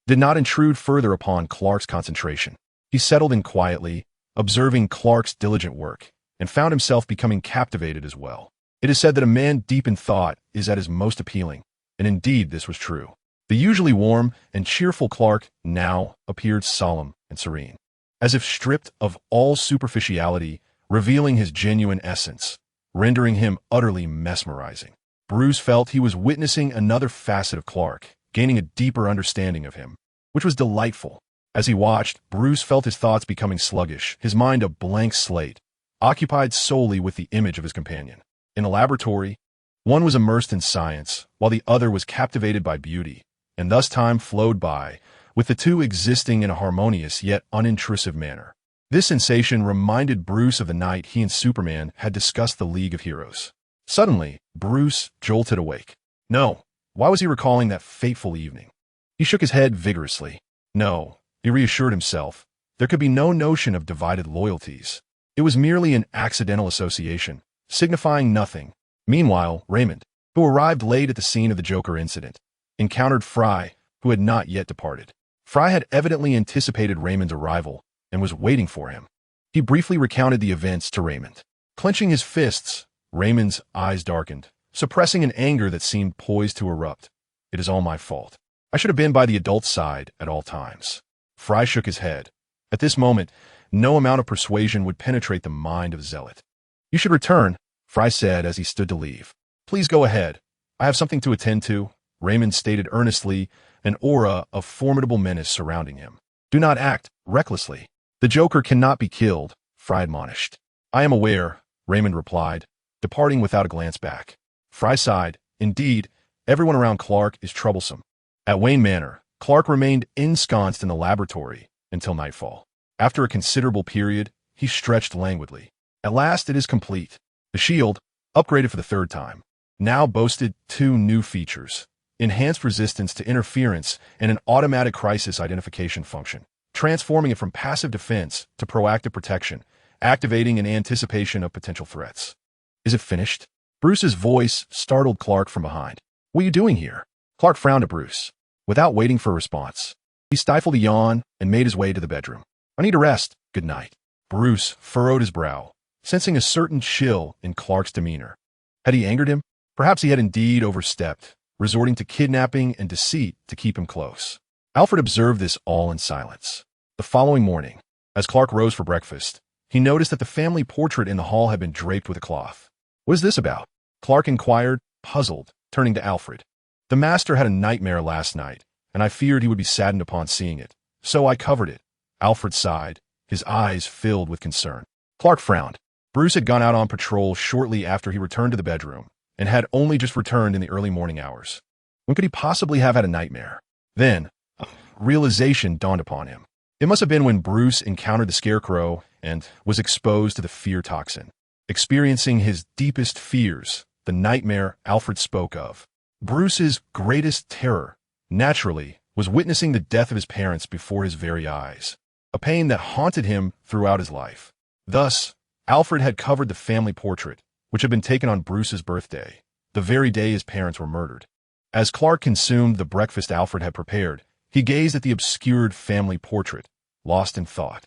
did not intrude further upon Clark's concentration. He settled in quietly, observing Clark's diligent work, and found himself becoming captivated as well. It is said that a man deep in thought is at his most appealing, and indeed this was true. The usually warm and cheerful Clark now appeared solemn and serene, as if stripped of all superficiality, revealing his genuine essence, rendering him utterly mesmerizing. Bruce felt he was witnessing another facet of Clark, gaining a deeper understanding of him, which was delightful. As he watched, Bruce felt his thoughts becoming sluggish, his mind a blank slate, occupied solely with the image of his companion. In the laboratory, one was immersed in science, while the other was captivated by beauty, and thus time flowed by, with the two existing in a harmonious yet unintrusive manner. This sensation reminded Bruce of the night he and Superman had discussed the League of Heroes. Suddenly, Bruce jolted awake. No, why was he recalling that fateful evening? He shook his head vigorously. No, he reassured himself, there could be no notion of divided loyalties. It was merely an accidental association, signifying nothing. Meanwhile, Raymond, who arrived late at the scene of the Joker incident, encountered Fry, who had not yet departed. Fry had evidently anticipated Raymond's arrival and was waiting for him. He briefly recounted the events to Raymond. Clenching his fists, Raymond's eyes darkened, suppressing an anger that seemed poised to erupt. "It is all my fault. I should have been by the adult's side at all times." Fry shook his head. At this moment, no amount of persuasion would penetrate the mind of Zealot. "You should return," Fry said as he stood to leave. "Please go ahead. I have something to attend to," Raymond stated earnestly, an aura of formidable menace surrounding him. "Do not act recklessly. The Joker cannot be killed," Fry admonished. "I am aware," Raymond replied, departing without a glance back. Fry sighed. Indeed, everyone around Clark is troublesome. At Wayne Manor, Clark remained ensconced in the laboratory until nightfall. After a considerable period, he stretched languidly. At last it is complete. The shield, upgraded for the third time, now boasted two new features: enhanced resistance to interference and an automatic crisis identification function, transforming it from passive defense to proactive protection, activating in anticipation of potential threats. "Is it finished?" Bruce's voice startled Clark from behind. "What are you doing here?" Clark frowned at Bruce. Without waiting for a response, he stifled a yawn and made his way to the bedroom. "I need a rest. Good night." Bruce furrowed his brow, sensing a certain chill in Clark's demeanor. Had he angered him? Perhaps he had indeed overstepped, resorting to kidnapping and deceit to keep him close. Alfred observed this all in silence. The following morning, as Clark rose for breakfast, he noticed that the family portrait in the hall had been draped with a cloth. "What is this about?" Clark inquired, puzzled, turning to Alfred. "The master had a nightmare last night, and I feared he would be saddened upon seeing it, so I covered it." Alfred sighed, his eyes filled with concern. Clark frowned. Bruce had gone out on patrol shortly after he returned to the bedroom, and had only just returned in the early morning hours. When could he possibly have had a nightmare? Then, realization dawned upon him. It must have been when Bruce encountered the Scarecrow and was exposed to the fear toxin, experiencing his deepest fears, the nightmare Alfred spoke of. Bruce's greatest terror, naturally, was witnessing the death of his parents before his very eyes, a pain that haunted him throughout his life. Thus, Alfred had covered the family portrait, which had been taken on Bruce's birthday, the very day his parents were murdered. As Clark consumed the breakfast Alfred had prepared, he gazed at the obscured family portrait, lost in thought.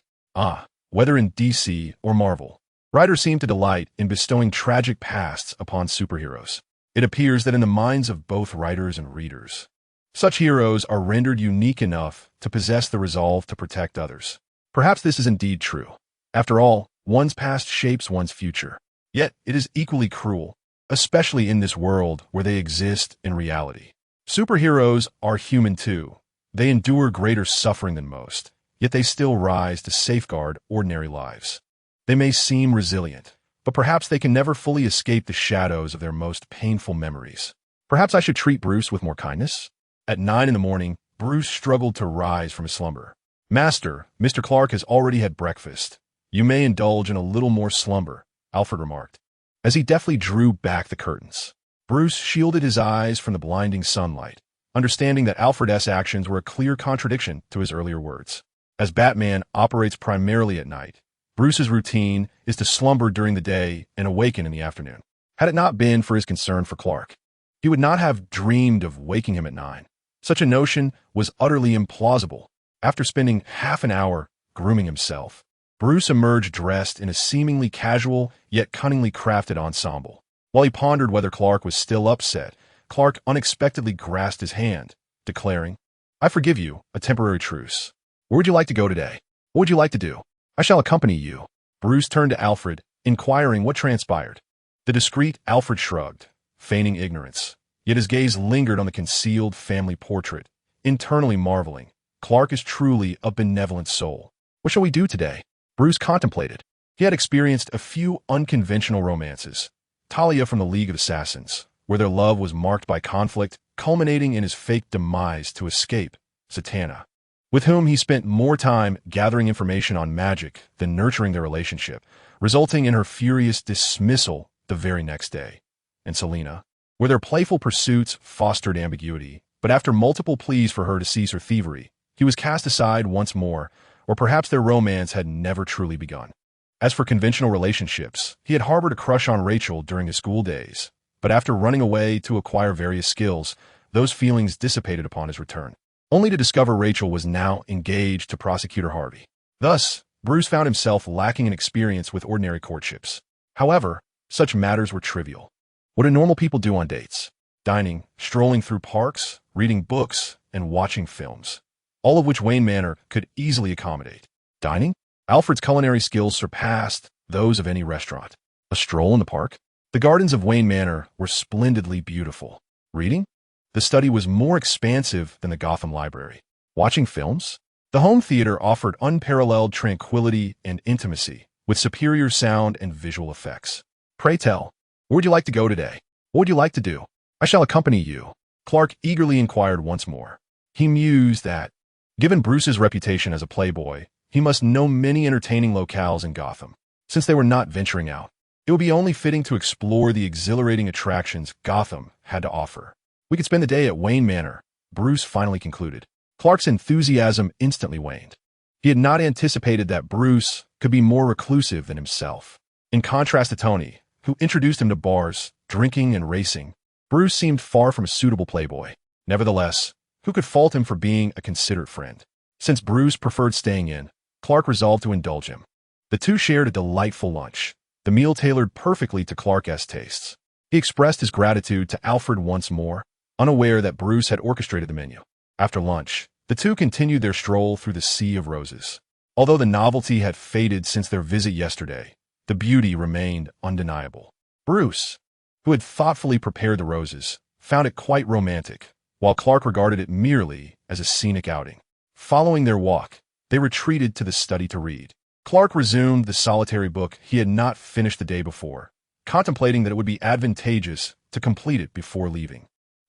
Whether in DC or Marvel, writers seem to delight in bestowing tragic pasts upon superheroes. It appears that in the minds of both writers and readers, such heroes are rendered unique enough to possess the resolve to protect others. Perhaps this is indeed true. After all, one's past shapes one's future. Yet it is equally cruel, especially in this world where they exist in reality. Superheroes are human too. They endure greater suffering than most, yet they still rise to safeguard ordinary lives. They may seem resilient, but perhaps they can never fully escape the shadows of their most painful memories. Perhaps I should treat Bruce with more kindness? At 9 in the morning, Bruce struggled to rise from his slumber. Master, Mr. Clark has already had breakfast. You may indulge in a little more slumber, Alfred remarked, as he deftly drew back the curtains. Bruce shielded his eyes from the blinding sunlight, understanding that Alfred's actions were a clear contradiction to his earlier words. As Batman operates primarily at night, Bruce's routine is to slumber during the day and awaken in the afternoon. Had it not been for his concern for Clark, he would not have dreamed of waking him at 9. Such a notion was utterly implausible. After spending half an hour grooming himself, Bruce emerged dressed in a seemingly casual yet cunningly crafted ensemble. While he pondered whether Clark was still upset, Clark unexpectedly grasped his hand, declaring, "I forgive you, a temporary truce. Where would you like to go today? What would you like to do? I shall accompany you." Bruce turned to Alfred, inquiring what transpired. The discreet Alfred shrugged, feigning ignorance, yet his gaze lingered on the concealed family portrait, internally marveling. Clark is truly a benevolent soul. What shall we do today? Bruce contemplated. He had experienced a few unconventional romances. Talia from the League of Assassins, where their love was marked by conflict, culminating in his fake demise to escape, Satana, with whom he spent more time gathering information on magic than nurturing their relationship, resulting in her furious dismissal the very next day. And Selena, where their playful pursuits fostered ambiguity, but after multiple pleas for her to cease her thievery, he was cast aside once more, or perhaps their romance had never truly begun. As for conventional relationships, he had harbored a crush on Rachel during his school days, but after running away to acquire various skills, those feelings dissipated upon his return, only to discover Rachel was now engaged to Prosecutor Harvey. Thus, Bruce found himself lacking in experience with ordinary courtships. However, such matters were trivial. What do normal people do on dates? Dining, strolling through parks, reading books, and watching films, all of which Wayne Manor could easily accommodate. Dining? Alfred's culinary skills surpassed those of any restaurant. A stroll in the park? The gardens of Wayne Manor were splendidly beautiful. Reading? The study was more expansive than the Gotham Library. Watching films? The home theater offered unparalleled tranquility and intimacy, with superior sound and visual effects. Pray tell, where would you like to go today? What would you like to do? I shall accompany you, Clark eagerly inquired once more. He mused that, given Bruce's reputation as a playboy, he must know many entertaining locales in Gotham. Since they were not venturing out, it would be only fitting to explore the exhilarating attractions Gotham had to offer. We could spend the day at Wayne Manor, Bruce finally concluded. Clark's enthusiasm instantly waned. He had not anticipated that Bruce could be more reclusive than himself. In contrast to Tony, who introduced him to bars, drinking, and racing, Bruce seemed far from a suitable playboy. Nevertheless, who could fault him for being a considerate friend? Since Bruce preferred staying in, Clark resolved to indulge him. The two shared a delightful lunch, the meal tailored perfectly to Clark's tastes. He expressed his gratitude to Alfred once more, unaware that Bruce had orchestrated the menu. After lunch, the two continued their stroll through the sea of roses. Although the novelty had faded since their visit yesterday, the beauty remained undeniable. Bruce, who had thoughtfully prepared the roses, found it quite romantic, while Clark regarded it merely as a scenic outing. Following their walk, they retreated to the study to read. Clark resumed the solitary book he had not finished the day before, contemplating that it would be advantageous to complete it before leaving,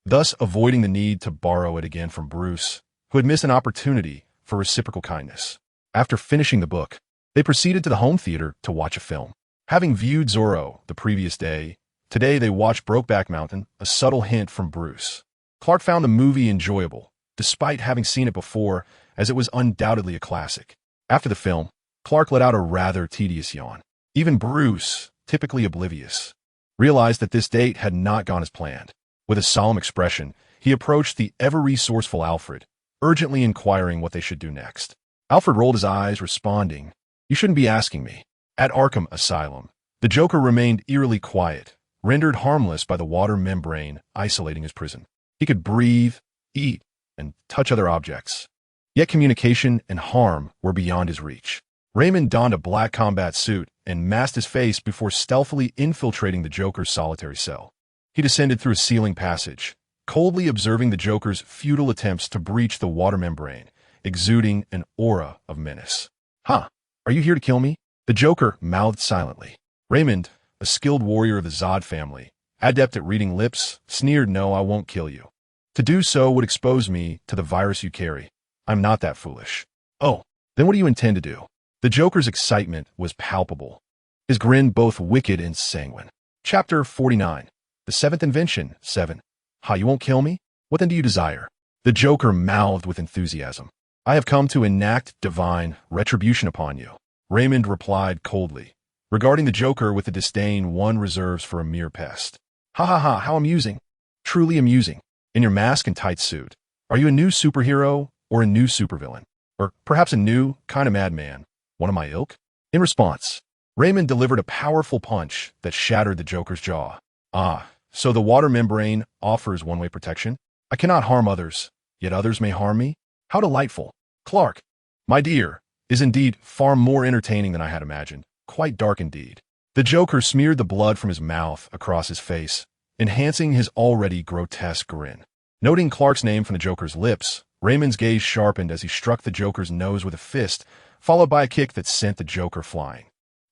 thus avoiding the need to borrow it again from Bruce, who had missed an opportunity for reciprocal kindness. After finishing the book, they proceeded to the home theater to watch a film. Having viewed Zorro the previous day, today they watched Brokeback Mountain, a subtle hint from Bruce. Clark found the movie enjoyable, despite having seen it before, as it was undoubtedly a classic. After the film, Clark let out a rather tedious yawn. Even Bruce, typically oblivious, realized that this date had not gone as planned. With a solemn expression, he approached the ever-resourceful Alfred, urgently inquiring what they should do next. Alfred rolled his eyes, responding, "You shouldn't be asking me." At Arkham Asylum, the Joker remained eerily quiet, rendered harmless by the water membrane isolating his prison. He could breathe, eat, and touch other objects. Yet communication and harm were beyond his reach. Raymond donned a black combat suit and masked his face before stealthily infiltrating the Joker's solitary cell. He descended through a ceiling passage, coldly observing the Joker's futile attempts to breach the water membrane, exuding an aura of menace. "Huh, are you here to kill me?" The Joker mouthed silently. Raymond, a skilled warrior of the Zod family, adept at reading lips, sneered, "No, I won't kill you. To do so would expose me to the virus you carry. I'm not that foolish." "Oh, then what do you intend to do?" The Joker's excitement was palpable, his grin both wicked and sanguine. Chapter 49. The Seventh Invention, 7. "Ha, you won't kill me? What then do you desire?" The Joker mouthed with enthusiasm. "I have come to enact divine retribution upon you," Raymond replied coldly, regarding the Joker with the disdain one reserves for a mere pest. "Ha ha ha, how amusing. Truly amusing. In your mask and tight suit. Are you a new superhero or a new supervillain? Or perhaps a new kind of madman, one of my ilk?" In response, Raymond delivered a powerful punch that shattered the Joker's jaw. "Ah, so the water membrane offers one-way protection? I cannot harm others, yet others may harm me? How delightful. Clark, my dear, is indeed far more entertaining than I had imagined. Quite dark indeed." The Joker smeared the blood from his mouth across his face, enhancing his already grotesque grin. Noting Clark's name from the Joker's lips, Raymond's gaze sharpened as he struck the Joker's nose with a fist, followed by a kick that sent the Joker flying,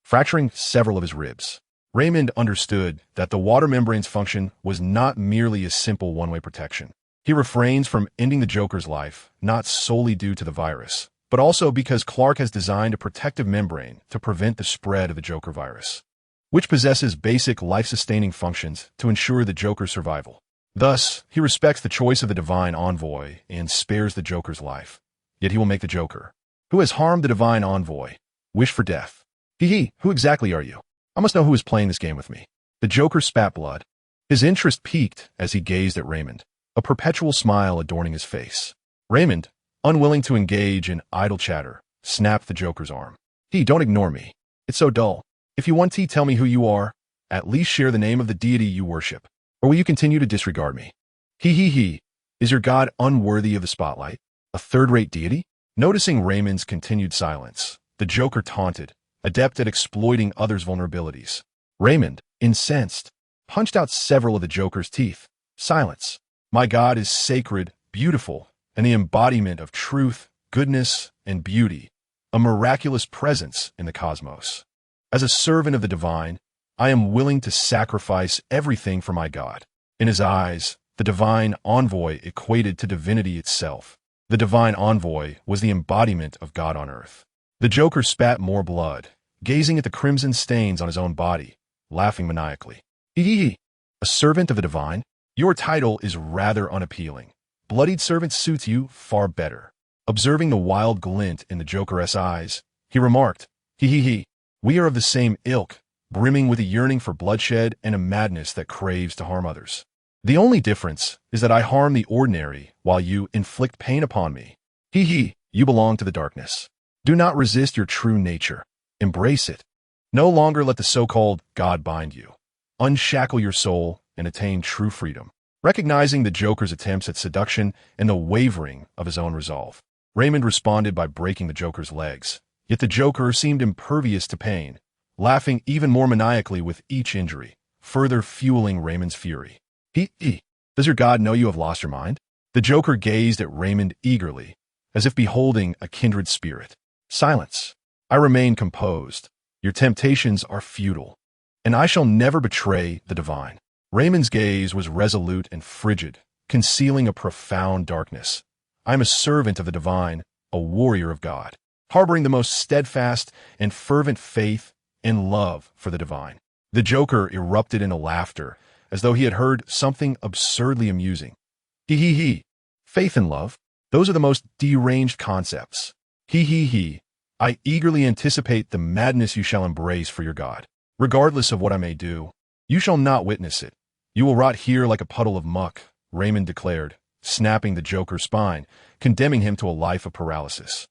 fracturing several of his ribs. Raymond understood that the water membrane's function was not merely a simple one-way protection. He refrains from ending the Joker's life, not solely due to the virus, but also because Clark has designed a protective membrane to prevent the spread of the Joker virus, which possesses basic life-sustaining functions to ensure the Joker's survival. Thus, he respects the choice of the Divine Envoy and spares the Joker's life. Yet he will make the Joker, who has harmed the Divine Envoy, wish for death. Hee, who exactly are you? I must know who is playing this game with me." The Joker spat blood. His interest piqued as he gazed at Raymond, a perpetual smile adorning his face. Raymond, unwilling to engage in idle chatter, snapped the Joker's arm. Don't ignore me. It's so dull. If you want to tell me who you are, at least share the name of the deity you worship. Or will you continue to disregard me? Is your god unworthy of the spotlight? A third-rate deity? Noticing Raymond's continued silence, the Joker taunted, adept at exploiting others' vulnerabilities. Raymond, incensed, punched out several of the Joker's teeth. "Silence. My god is sacred, beautiful, and the embodiment of truth, goodness, and beauty, a miraculous presence in the cosmos. As a servant of the divine, I am willing to sacrifice everything for my God." In his eyes, the Divine Envoy equated to divinity itself. The Divine Envoy was the embodiment of God on earth. The Joker spat more blood, gazing at the crimson stains on his own body, laughing maniacally. "A servant of the divine? Your title is rather unappealing. Bloodied servant suits you far better." Observing the wild glint in the Joker's eyes, he remarked, "We are of the same ilk, brimming with a yearning for bloodshed and a madness that craves to harm others. The only difference is that I harm the ordinary while you inflict pain upon me. You belong to the darkness. Do not resist your true nature. Embrace it. No longer let the so-called God bind you. Unshackle your soul and attain true freedom." Recognizing the Joker's attempts at seduction and the wavering of his own resolve, Raymond responded by breaking the Joker's legs. Yet the Joker seemed impervious to pain, laughing even more maniacally with each injury, further fueling Raymond's fury. Does your god know you have lost your mind?" The Joker gazed at Raymond eagerly, as if beholding a kindred spirit. "Silence. I remain composed. Your temptations are futile, and I shall never betray the divine." Raymond's gaze was resolute and frigid, concealing a profound darkness. "I am a servant of the divine, a warrior of God, harboring the most steadfast and fervent faith and love for the divine." The Joker erupted into laughter, as though he had heard something absurdly amusing. Faith and love? Those are the most deranged concepts. I eagerly anticipate the madness you shall embrace for your God. Regardless of what I may do, you shall not witness it. You will rot here like a puddle of muck, Raymond declared, snapping the Joker's spine, condemning him to a life of paralysis.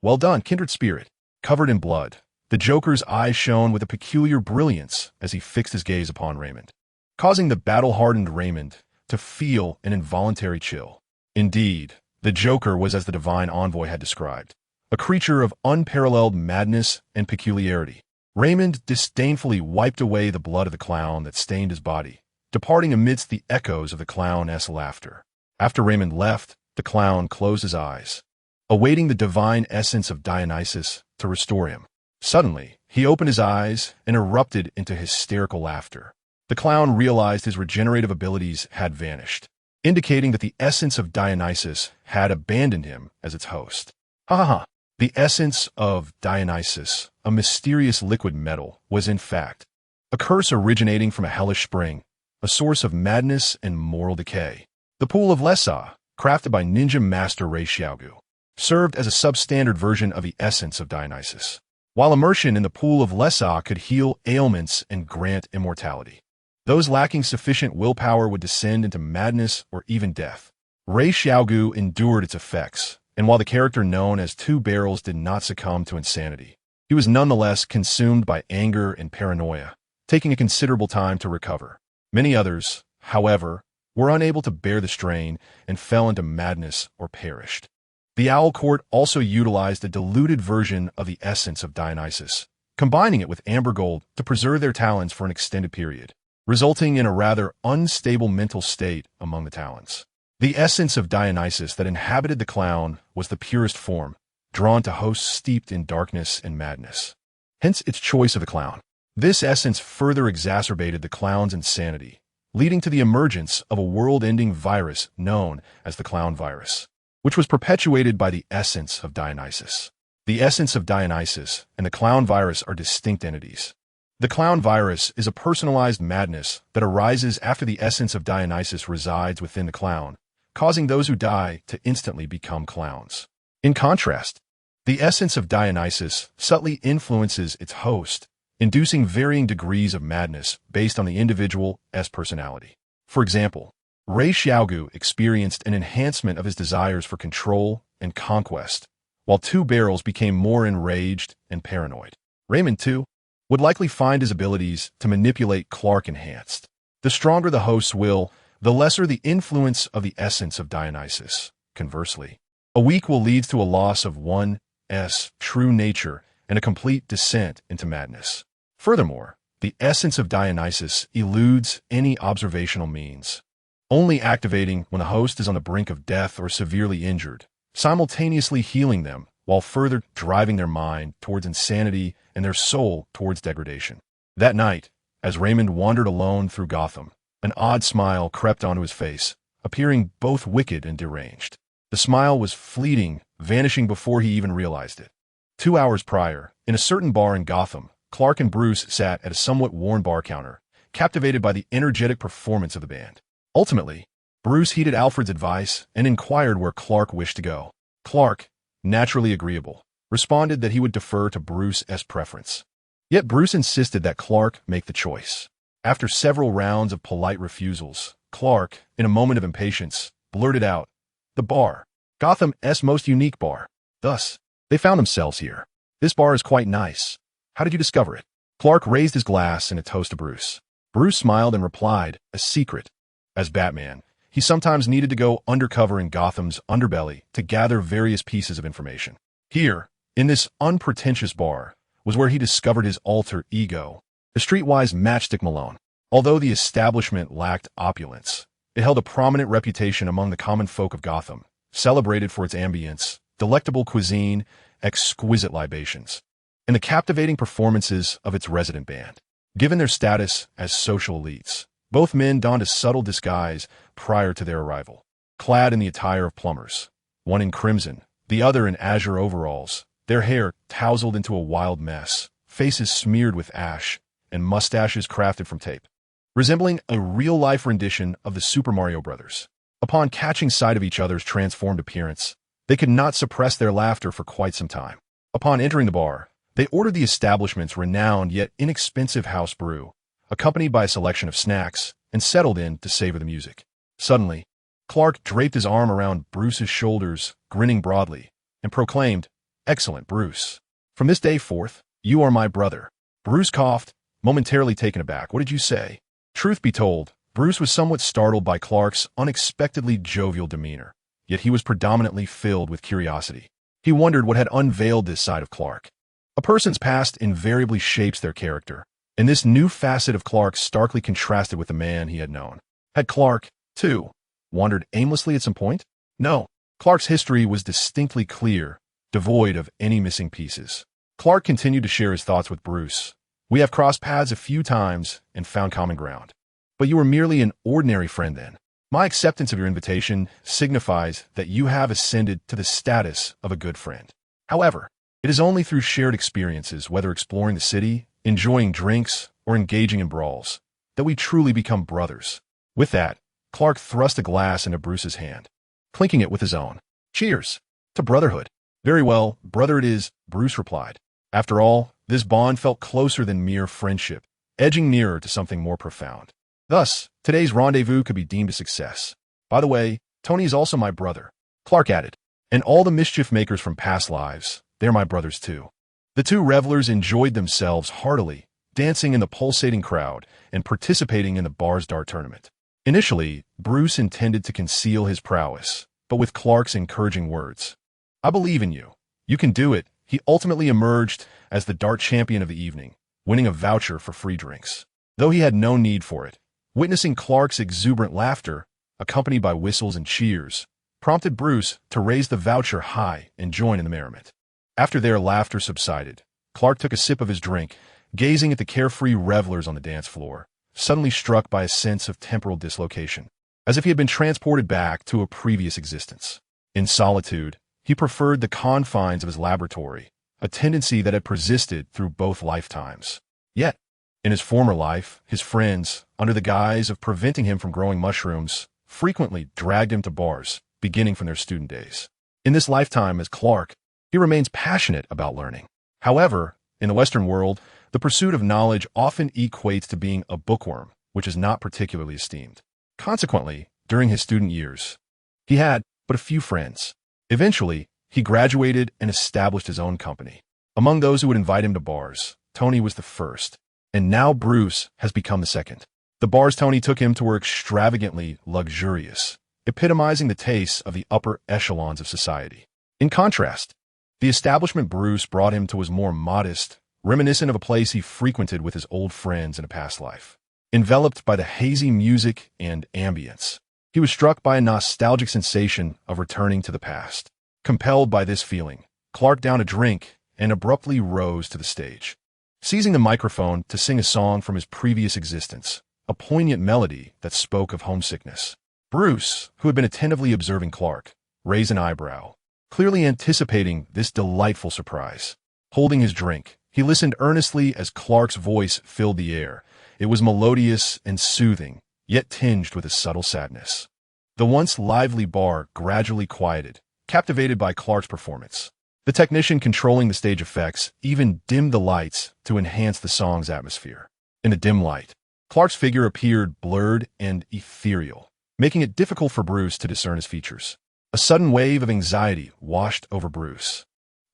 Well done, kindred spirit. Covered in blood, the Joker's eyes shone with a peculiar brilliance as he fixed his gaze upon Raymond, causing the battle-hardened Raymond to feel an involuntary chill. Indeed, the Joker was as the Divine Envoy had described, a creature of unparalleled madness and peculiarity. Raymond disdainfully wiped away the blood of the clown that stained his body, departing amidst the echoes of the clown's laughter. After Raymond left, the clown closed his eyes, awaiting the divine essence of Dionysus to restore him. Suddenly, he opened his eyes and erupted into hysterical laughter. The clown realized his regenerative abilities had vanished, indicating that the essence of Dionysus had abandoned him as its host. Ha ha ha! The essence of Dionysus, a mysterious liquid metal, was in fact a curse originating from a hellish spring, a source of madness and moral decay. The pool of Lessa, crafted by ninja master Rei Xiaogu, served as a substandard version of the essence of Dionysus, while immersion in the pool of Lessa could heal ailments and grant immortality. Those lacking sufficient willpower would descend into madness or even death. Rei Xiaogu endured its effects, and while the character known as Two Barrels did not succumb to insanity, he was nonetheless consumed by anger and paranoia, taking a considerable time to recover. Many others, however, were unable to bear the strain and fell into madness or perished. The Owl Court also utilized a diluted version of the essence of Dionysus, combining it with amber gold to preserve their talents for an extended period, resulting in a rather unstable mental state among the talents. The essence of Dionysus that inhabited the clown was the purest form, drawn to hosts steeped in darkness and madness. Hence its choice of the clown. This essence further exacerbated the clown's insanity, leading to the emergence of a world-ending virus known as the clown virus, which was perpetuated by the essence of Dionysus. The essence of Dionysus and the clown virus are distinct entities. The clown virus is a personalized madness that arises after the essence of Dionysus resides within the clown, causing those who die to instantly become clowns. In contrast, the essence of Dionysus subtly influences its host, inducing varying degrees of madness based on the individual's personality. For example, Rei Xiaogu experienced an enhancement of his desires for control and conquest, while Two Barrels became more enraged and paranoid. Raymond, too, would likely find his abilities to manipulate Clark enhanced. The stronger the host's will, the lesser the influence of the essence of Dionysus. Conversely, a weak will leads to a loss of one's true nature and a complete descent into madness. Furthermore, the essence of Dionysus eludes any observational means, only activating when the host is on the brink of death or severely injured, simultaneously healing them while further driving their mind towards insanity and their soul towards degradation. That night, as Raymond wandered alone through Gotham, an odd smile crept onto his face, appearing both wicked and deranged. The smile was fleeting, vanishing before he even realized it. 2 hours prior, in a certain bar in Gotham, Clark and Bruce sat at a somewhat worn bar counter, captivated by the energetic performance of the band. Ultimately, Bruce heeded Alfred's advice and inquired where Clark wished to go. Clark, naturally agreeable, responded that he would defer to Bruce's preference. Yet Bruce insisted that Clark make the choice. After several rounds of polite refusals, Clark, in a moment of impatience, blurted out, "The bar. Gotham's most unique bar." Thus, they found themselves here. "This bar is quite nice. How did you discover it?" Clark raised his glass in a toast to Bruce. Bruce smiled and replied, "A secret. As Batman, he sometimes needed to go undercover in Gotham's underbelly to gather various pieces of information. Here, in this unpretentious bar, was where he discovered his alter ego, the streetwise Matchstick Malone. Although the establishment lacked opulence, it held a prominent reputation among the common folk of Gotham, celebrated for its ambience, delectable cuisine, exquisite libations, and the captivating performances of its resident band. Given their status as social elites, both men donned a subtle disguise prior to their arrival. Clad in the attire of plumbers, one in crimson, the other in azure overalls, their hair tousled into a wild mess, faces smeared with ash, and mustaches crafted from tape, resembling a real-life rendition of the Super Mario Bros. Upon catching sight of each other's transformed appearance, they could not suppress their laughter for quite some time. Upon entering the bar, they ordered the establishment's renowned yet inexpensive house brew, accompanied by a selection of snacks, and settled in to savor the music. Suddenly, Clark draped his arm around Bruce's shoulders, grinning broadly, and proclaimed, "Excellent, Bruce. From this day forth, you are my brother." Bruce coughed, momentarily taken aback. "What did you say?" Truth be told, Bruce was somewhat startled by Clark's unexpectedly jovial demeanor, yet he was predominantly filled with curiosity. He wondered what had unveiled this side of Clark. A person's past invariably shapes their character, and this new facet of Clark starkly contrasted with the man he had known. Had Clark, too, wandered aimlessly at some point? No. Clark's history was distinctly clear, devoid of any missing pieces. Clark continued to share his thoughts with Bruce. We have crossed paths a few times and found common ground. But you were merely an ordinary friend then. My acceptance of your invitation signifies that you have ascended to the status of a good friend. However, it is only through shared experiences, whether exploring the city, enjoying drinks, or engaging in brawls, that we truly become brothers. With that, Clark thrust a glass into Bruce's hand, clinking it with his own. Cheers to brotherhood. Very well, brother it is, Bruce replied. After all, this bond felt closer than mere friendship, edging nearer to something more profound. Thus, today's rendezvous could be deemed a success. By the way, Tony is also my brother, Clark added. And all the mischief makers from past lives, they're my brothers too. The two revelers enjoyed themselves heartily, dancing in the pulsating crowd and participating in the bar's dart tournament. Initially, Bruce intended to conceal his prowess, but with Clark's encouraging words, I believe in you. You can do it. He ultimately emerged as the dart champion of the evening, winning a voucher for free drinks. Though he had no need for it, witnessing Clark's exuberant laughter, accompanied by whistles and cheers, prompted Bruce to raise the voucher high and join in the merriment. After their laughter subsided, Clark took a sip of his drink, gazing at the carefree revelers on the dance floor, suddenly struck by a sense of temporal dislocation, as if he had been transported back to a previous existence. In solitude, he preferred the confines of his laboratory, a tendency that had persisted through both lifetimes. Yet, in his former life, his friends, under the guise of preventing him from growing mushrooms, frequently dragged him to bars, beginning from their student days. In this lifetime as Clark, he remains passionate about learning. However, in the Western world, the pursuit of knowledge often equates to being a bookworm, which is not particularly esteemed. Consequently, during his student years, he had but a few friends. Eventually, he graduated and established his own company. Among those who would invite him to bars, Tony was the first, and now Bruce has become the second. The bars Tony took him to were extravagantly luxurious, epitomizing the tastes of the upper echelons of society. In contrast, the establishment Bruce brought him to was more modest, reminiscent of a place he frequented with his old friends in a past life. Enveloped by the hazy music and ambience, he was struck by a nostalgic sensation of returning to the past. Compelled by this feeling, Clark downed a drink and abruptly rose to the stage, seizing the microphone to sing a song from his previous existence, a poignant melody that spoke of homesickness. Bruce, who had been attentively observing Clark, raised an eyebrow, clearly anticipating this delightful surprise. Holding his drink, he listened earnestly as Clark's voice filled the air. It was melodious and soothing, yet tinged with a subtle sadness. The once lively bar gradually quieted, captivated by Clark's performance. The technician controlling the stage effects even dimmed the lights to enhance the song's atmosphere. In the dim light, Clark's figure appeared blurred and ethereal, making it difficult for Bruce to discern his features. A sudden wave of anxiety washed over Bruce,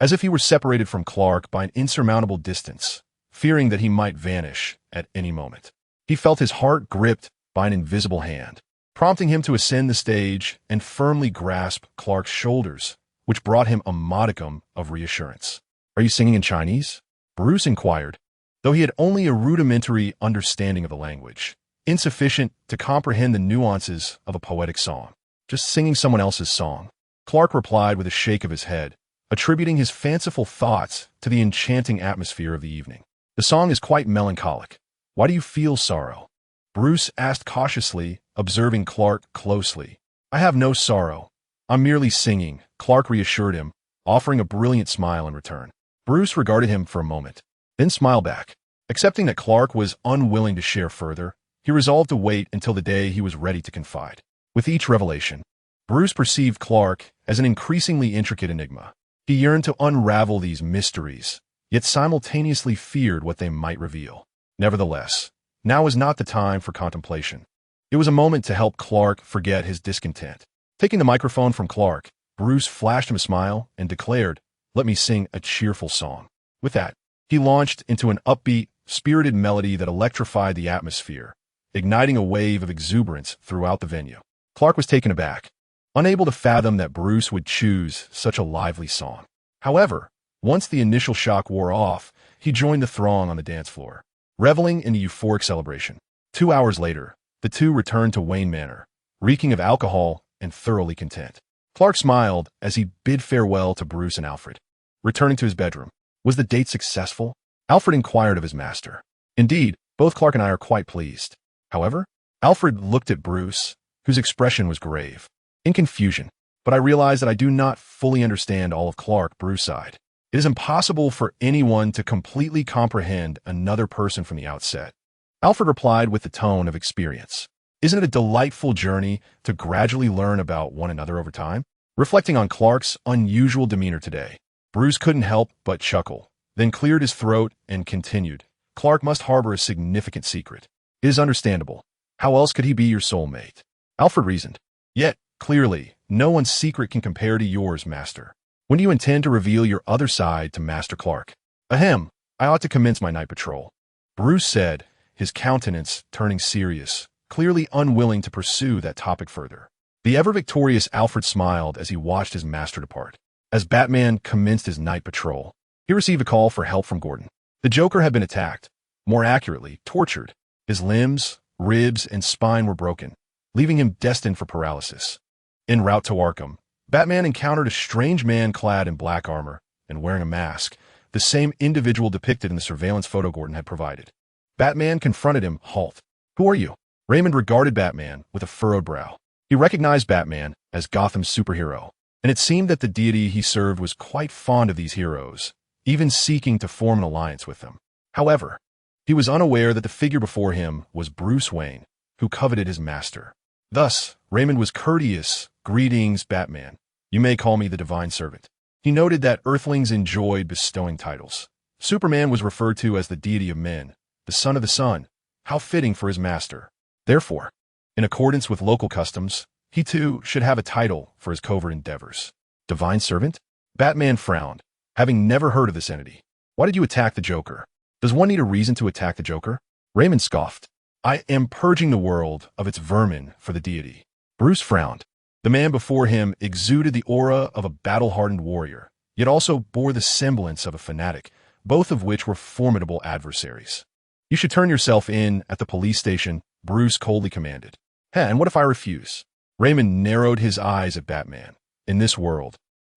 as if he were separated from Clark by an insurmountable distance, fearing that he might vanish at any moment. He felt his heart gripped by an invisible hand, prompting him to ascend the stage and firmly grasp Clark's shoulders, which brought him a modicum of reassurance. Are you singing in Chinese? Bruce inquired, though he had only a rudimentary understanding of the language, insufficient to comprehend the nuances of a poetic song. Just singing someone else's song, Clark replied with a shake of his head, attributing his fanciful thoughts to the enchanting atmosphere of the evening. The song is quite melancholic. Why do you feel sorrow? Bruce asked cautiously, observing Clark closely. I have no sorrow. I'm merely singing, Clark reassured him, offering a brilliant smile in return. Bruce regarded him for a moment, then smiled back. Accepting that Clark was unwilling to share further, he resolved to wait until the day he was ready to confide. With each revelation, Bruce perceived Clark as an increasingly intricate enigma. He yearned to unravel these mysteries, yet simultaneously feared what they might reveal. Nevertheless, now was not the time for contemplation. It was a moment to help Clark forget his discontent. Taking the microphone from Clark, Bruce flashed him a smile and declared, "Let me sing a cheerful song." With that, he launched into an upbeat, spirited melody that electrified the atmosphere, igniting a wave of exuberance throughout the venue. Clark was taken aback, unable to fathom that Bruce would choose such a lively song. However, once the initial shock wore off, he joined the throng on the dance floor, reveling in a euphoric celebration. 2 hours later, the two returned to Wayne Manor, reeking of alcohol and thoroughly content. Clark smiled as he bid farewell to Bruce and Alfred. Returning to his bedroom, was the date successful? Alfred inquired of his master. Indeed, both Clark and I are quite pleased. However, Alfred looked at Bruce, whose expression was grave, in confusion. But I realized that I do not fully understand all of Clark, Bruce sighed. It is impossible for anyone to completely comprehend another person from the outset. Alfred replied with the tone of experience. Isn't it a delightful journey to gradually learn about one another over time? Reflecting on Clark's unusual demeanor today, Bruce couldn't help but chuckle, then cleared his throat and continued. Clark must harbor a significant secret. It is understandable. How else could he be your soulmate? Alfred reasoned. Yet, clearly, no one's secret can compare to yours, Master. When do you intend to reveal your other side to Master Clark? Ahem, I ought to commence my night patrol. Bruce said, his countenance turning serious, clearly unwilling to pursue that topic further. The ever-victorious Alfred smiled as he watched his master depart. As Batman commenced his night patrol, he received a call for help from Gordon. The Joker had been attacked, more accurately, tortured. His limbs, ribs, and spine were broken, leaving him destined for paralysis. En route to Arkham, Batman encountered a strange man clad in black armor and wearing a mask, the same individual depicted in the surveillance photo Gordon had provided. Batman confronted him. Halt. Who are you? Raymond regarded Batman with a furrowed brow. He recognized Batman as Gotham's superhero, and it seemed that the deity he served was quite fond of these heroes, even seeking to form an alliance with them. However, he was unaware that the figure before him was Bruce Wayne, who coveted his master. Thus, Raymond was courteous. Greetings, Batman. You may call me the Divine Servant. He noted that Earthlings enjoyed bestowing titles. Superman was referred to as the deity of men, the son of the sun. How fitting for his master. Therefore, in accordance with local customs, he too should have a title for his covert endeavors. Divine Servant? Batman frowned, having never heard of this entity. Why did you attack the Joker? Does one need a reason to attack the Joker? Raymond scoffed. I am purging the world of its vermin for the deity. Bruce frowned. The man before him exuded the aura of a battle-hardened warrior, yet also bore the semblance of a fanatic, both of which were formidable adversaries. You should turn yourself in at the police station, Bruce coldly commanded. And what if I refuse? Raymond narrowed his eyes at Batman. In this world,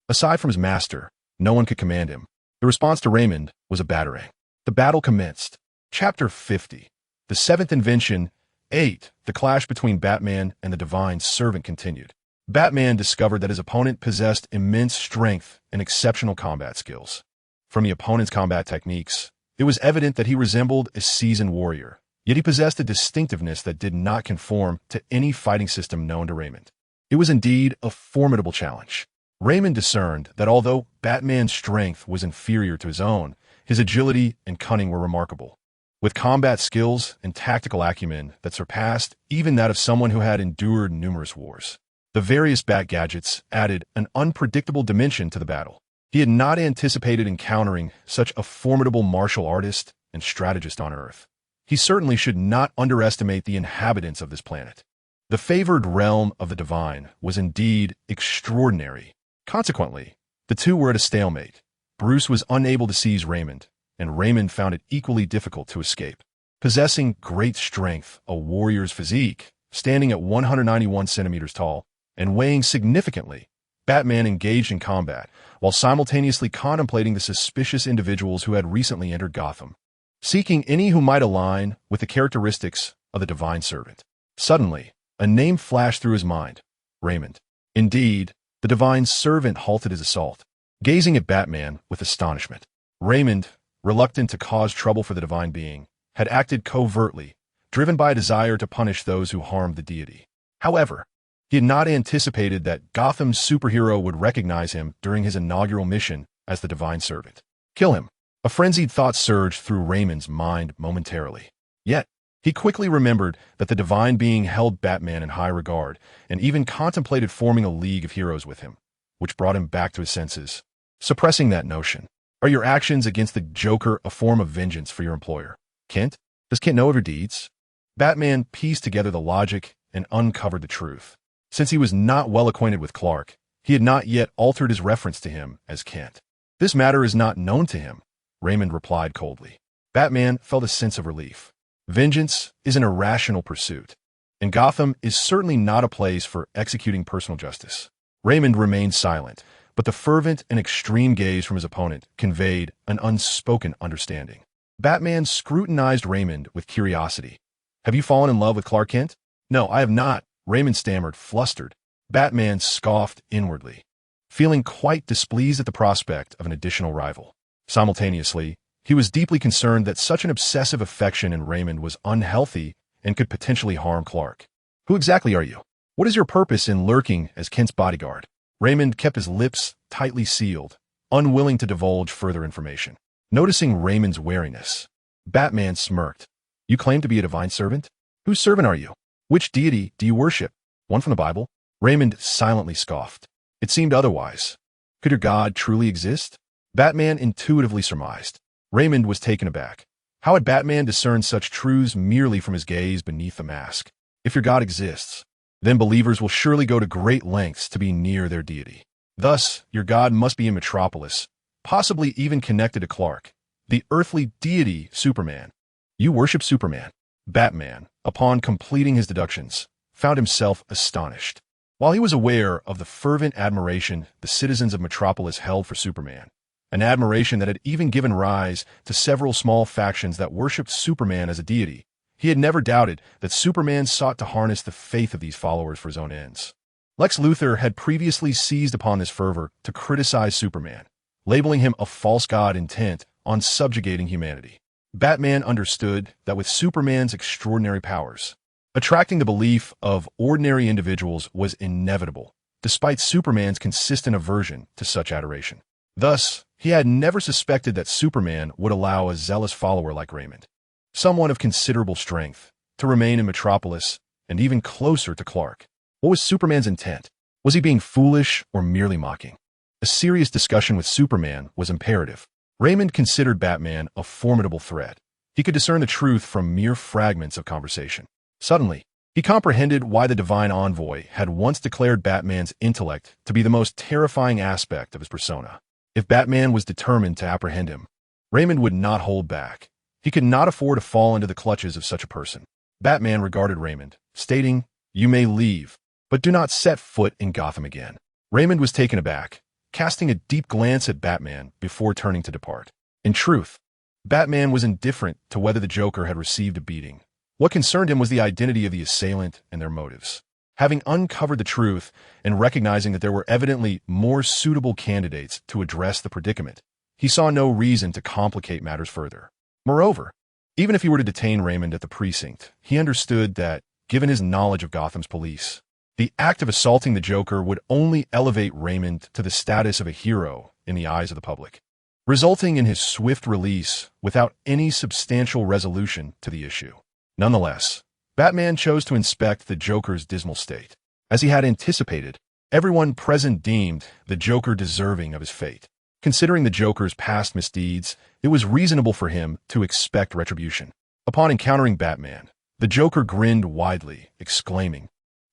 aside from his master, no one could command him. The response to Raymond was a batarang. The battle commenced. Chapter 50. The seventh invention, 8. The clash between Batman and the Divine Servant continued. Batman discovered that his opponent possessed immense strength and exceptional combat skills. From the opponent's combat techniques, it was evident that he resembled a seasoned warrior, yet he possessed a distinctiveness that did not conform to any fighting system known to Raymond. It was indeed a formidable challenge. Raymond discerned that although Batman's strength was inferior to his own, his agility and cunning were remarkable. With combat skills and tactical acumen that surpassed even that of someone who had endured numerous wars. The various Bat gadgets added an unpredictable dimension to the battle. He had not anticipated encountering such a formidable martial artist and strategist on Earth. He certainly should not underestimate the inhabitants of this planet. The favored realm of the divine was indeed extraordinary. Consequently, the two were at a stalemate. Bruce was unable to seize Raymond, and Raymond found it equally difficult to escape. Possessing great strength, a warrior's physique, standing at 191 centimeters tall, and weighing significantly, Batman engaged in combat, while simultaneously contemplating the suspicious individuals who had recently entered Gotham, seeking any who might align with the characteristics of the Divine Servant. Suddenly, a name flashed through his mind. Raymond. Indeed, the Divine Servant halted his assault, gazing at Batman with astonishment. Raymond, reluctant to cause trouble for the divine being, had acted covertly, driven by a desire to punish those who harmed the deity. However, he had not anticipated that Gotham's superhero would recognize him during his inaugural mission as the Divine Servant. Kill him. A frenzied thought surged through Raymond's mind momentarily. Yet, he quickly remembered that the divine being held Batman in high regard and even contemplated forming a league of heroes with him, which brought him back to his senses. Suppressing that notion. Are your actions against the Joker a form of vengeance for your employer? Kent? Does Kent know of your deeds? Batman pieced together the logic and uncovered the truth. Since he was not well acquainted with Clark, he had not yet altered his reference to him as Kent. "This matter is not known to him," Raymond replied coldly. Batman felt a sense of relief. Vengeance is an irrational pursuit, and Gotham is certainly not a place for executing personal justice. Raymond remained silent, but the fervent and extreme gaze from his opponent conveyed an unspoken understanding. Batman scrutinized Raymond with curiosity. "Have you fallen in love with Clark Kent?" "No, I have not," Raymond stammered, flustered. Batman scoffed inwardly, feeling quite displeased at the prospect of an additional rival. Simultaneously, he was deeply concerned that such an obsessive affection in Raymond was unhealthy and could potentially harm Clark. "Who exactly are you? What is your purpose in lurking as Kent's bodyguard?" Raymond kept his lips tightly sealed, unwilling to divulge further information. Noticing Raymond's wariness, Batman smirked. "You claim to be a divine servant? Whose servant are you? Which deity do you worship? One from the Bible?" Raymond silently scoffed. It seemed otherwise. Could your god truly exist? Batman intuitively surmised. Raymond was taken aback. How had Batman discerned such truths merely from his gaze beneath the mask? If your god exists, then believers will surely go to great lengths to be near their deity. Thus, your god must be in Metropolis, possibly even connected to Clark, the earthly deity Superman. You worship Superman. Batman, upon completing his deductions, found himself astonished. While he was aware of the fervent admiration the citizens of Metropolis held for Superman, an admiration that had even given rise to several small factions that worshipped Superman as a deity, he had never doubted that Superman sought to harness the faith of these followers for his own ends. Lex Luthor had previously seized upon this fervor to criticize Superman, labeling him a false god intent on subjugating humanity. Batman understood that with Superman's extraordinary powers, attracting the belief of ordinary individuals was inevitable, despite Superman's consistent aversion to such adoration. Thus, he had never suspected that Superman would allow a zealous follower like Raymond, someone of considerable strength, to remain in Metropolis and even closer to Clark. What was Superman's intent? Was he being foolish or merely mocking? A serious discussion with Superman was imperative. Raymond considered Batman a formidable threat. He could discern the truth from mere fragments of conversation. Suddenly, he comprehended why the divine envoy had once declared Batman's intellect to be the most terrifying aspect of his persona. If Batman was determined to apprehend him, Raymond would not hold back. He could not afford to fall into the clutches of such a person. Batman regarded Raymond, stating, "You may leave, but do not set foot in Gotham again." Raymond was taken aback, casting a deep glance at Batman before turning to depart. In truth, Batman was indifferent to whether the Joker had received a beating. What concerned him was the identity of the assailant and their motives. Having uncovered the truth and recognizing that there were evidently more suitable candidates to address the predicament, he saw no reason to complicate matters further. Moreover, even if he were to detain Raymond at the precinct, he understood that, given his knowledge of Gotham's police, the act of assaulting the Joker would only elevate Raymond to the status of a hero in the eyes of the public, resulting in his swift release without any substantial resolution to the issue. Nonetheless, Batman chose to inspect the Joker's dismal state. As he had anticipated, everyone present deemed the Joker deserving of his fate. Considering the Joker's past misdeeds, it was reasonable for him to expect retribution. Upon encountering Batman, the Joker grinned widely, exclaiming,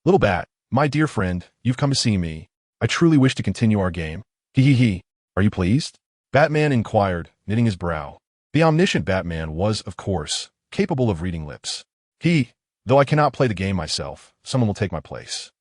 "Little Bat, my dear friend, you've come to see me. I truly wish to continue our game. Hee. Are you pleased?" Batman inquired, knitting his brow. The omniscient Batman was, of course, capable of reading lips. Though I cannot play the game myself, someone will take my place.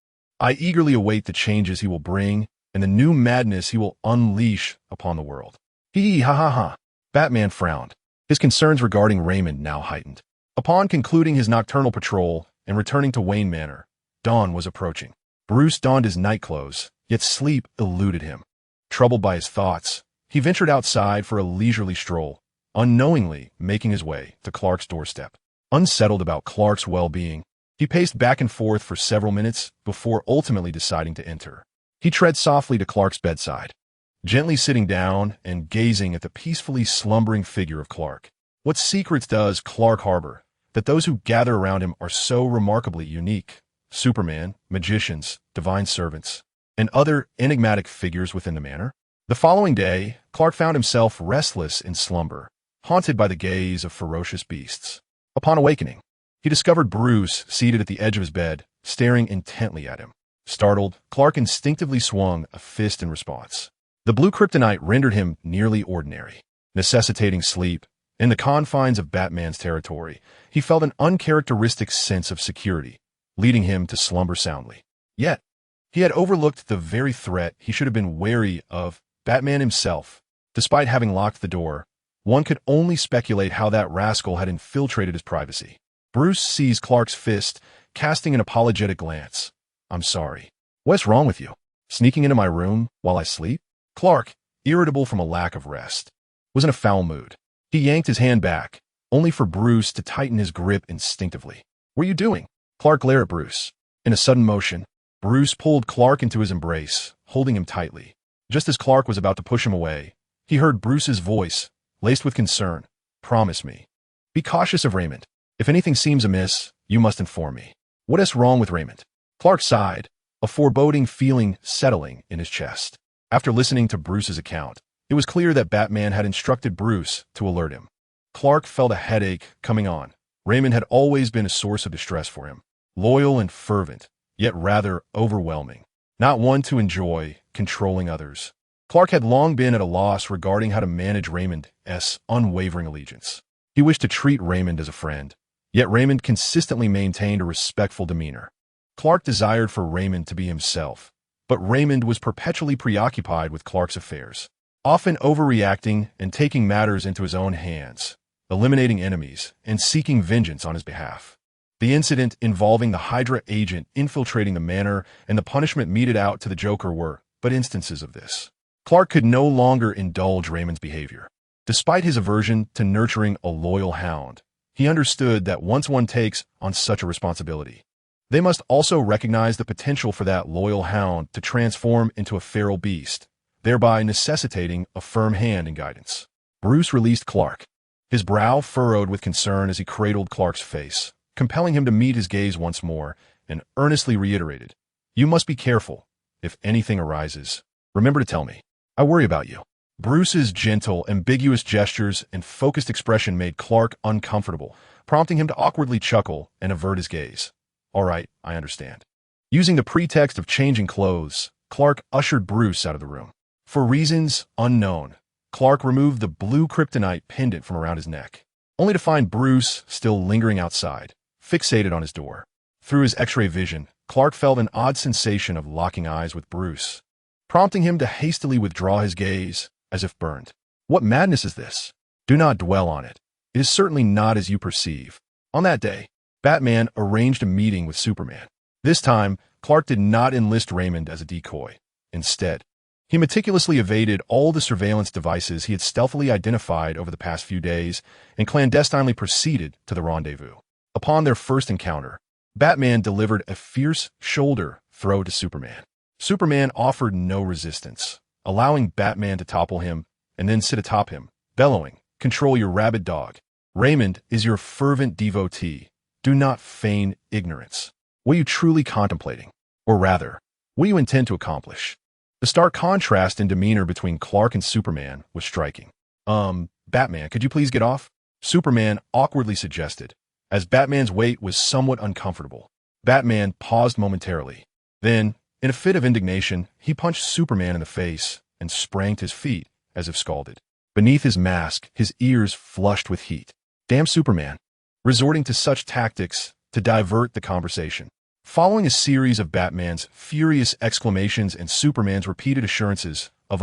I eagerly await the changes he will bring and the new madness he will unleash upon the world. Ha. Batman frowned. His concerns regarding Raymond now heightened. Upon concluding his nocturnal patrol and returning to Wayne Manor, dawn was approaching. Bruce donned his nightclothes, yet sleep eluded him. Troubled by his thoughts, he ventured outside for a leisurely stroll, unknowingly making his way to Clark's doorstep. Unsettled about Clark's well-being, he paced back and forth for several minutes before ultimately deciding to enter. He tread softly to Clark's bedside, gently sitting down and gazing at the peacefully slumbering figure of Clark. What secrets does Clark harbor that those who gather around him are so remarkably unique? Superman, magicians, divine servants, and other enigmatic figures within the manor? The following day, Clark found himself restless in slumber, haunted by the gaze of ferocious beasts. Upon awakening, he discovered Bruce seated at the edge of his bed, staring intently at him. Startled, Clark instinctively swung a fist in response. The blue kryptonite rendered him nearly ordinary, necessitating sleep. In the confines of Batman's territory, he felt an uncharacteristic sense of security, leading him to slumber soundly. Yet, he had overlooked the very threat he should have been wary of, Batman himself. Despite having locked the door, one could only speculate how that rascal had infiltrated his privacy. Bruce seized Clark's fist, casting an apologetic glance. "I'm sorry. What's wrong with you? Sneaking into my room while I sleep?" Clark, irritable from a lack of rest, was in a foul mood. He yanked his hand back, only for Bruce to tighten his grip instinctively. "What are you doing?" Clark glared at Bruce. In a sudden motion, Bruce pulled Clark into his embrace, holding him tightly. Just as Clark was about to push him away, he heard Bruce's voice, laced with concern. "Promise me. Be cautious of Raymond. If anything seems amiss, you must inform me." "What is wrong with Raymond?" Clark sighed, a foreboding feeling settling in his chest. After listening to Bruce's account, it was clear that Batman had instructed Bruce to alert him. Clark felt a headache coming on. Raymond had always been a source of distress for him, loyal and fervent, yet rather overwhelming. Not one to enjoy controlling others. Clark had long been at a loss regarding how to manage Raymond's unwavering allegiance. He wished to treat Raymond as a friend, yet Raymond consistently maintained a respectful demeanor. Clark desired for Raymond to be himself, but Raymond was perpetually preoccupied with Clark's affairs, often overreacting and taking matters into his own hands, eliminating enemies and seeking vengeance on his behalf. The incident involving the Hydra agent infiltrating the manor and the punishment meted out to the Joker were but instances of this. Clark could no longer indulge Raymond's behavior. Despite his aversion to nurturing a loyal hound, he understood that once one takes on such a responsibility, they must also recognize the potential for that loyal hound to transform into a feral beast, thereby necessitating a firm hand and guidance. Bruce released Clark, his brow furrowed with concern as he cradled Clark's face, compelling him to meet his gaze once more, and earnestly reiterated, "You must be careful. If anything arises, remember to tell me. I worry about you." Bruce's gentle, ambiguous gestures and focused expression made Clark uncomfortable, prompting him to awkwardly chuckle and avert his gaze. "All right, I understand." Using the pretext of changing clothes, Clark ushered Bruce out of the room. For reasons unknown, Clark removed the blue kryptonite pendant from around his neck, only to find Bruce still lingering outside, fixated on his door. Through his X-ray vision, Clark felt an odd sensation of locking eyes with Bruce, prompting him to hastily withdraw his gaze, as if burned. "What madness is this? Do not dwell on it. It is certainly not as you perceive." On that day, Batman arranged a meeting with Superman. This time, Clark did not enlist Raymond as a decoy. Instead, he meticulously evaded all the surveillance devices he had stealthily identified over the past few days and clandestinely proceeded to the rendezvous. Upon their first encounter, Batman delivered a fierce shoulder throw to Superman. Superman offered no resistance, allowing Batman to topple him and then sit atop him, bellowing, "Control your rabid dog. Raymond is your fervent devotee. Do not feign ignorance. What are you truly contemplating? Or rather, what do you intend to accomplish?" The stark contrast in demeanor between Clark and Superman was striking. Batman, could you please get off?" Superman awkwardly suggested, as Batman's weight was somewhat uncomfortable. Batman paused momentarily. Then, in a fit of indignation, he punched Superman in the face and sprang to his feet, as if scalded. Beneath his mask, his ears flushed with heat. Damn Superman, resorting to such tactics to divert the conversation. Following a series of Batman's furious exclamations and Superman's repeated assurances of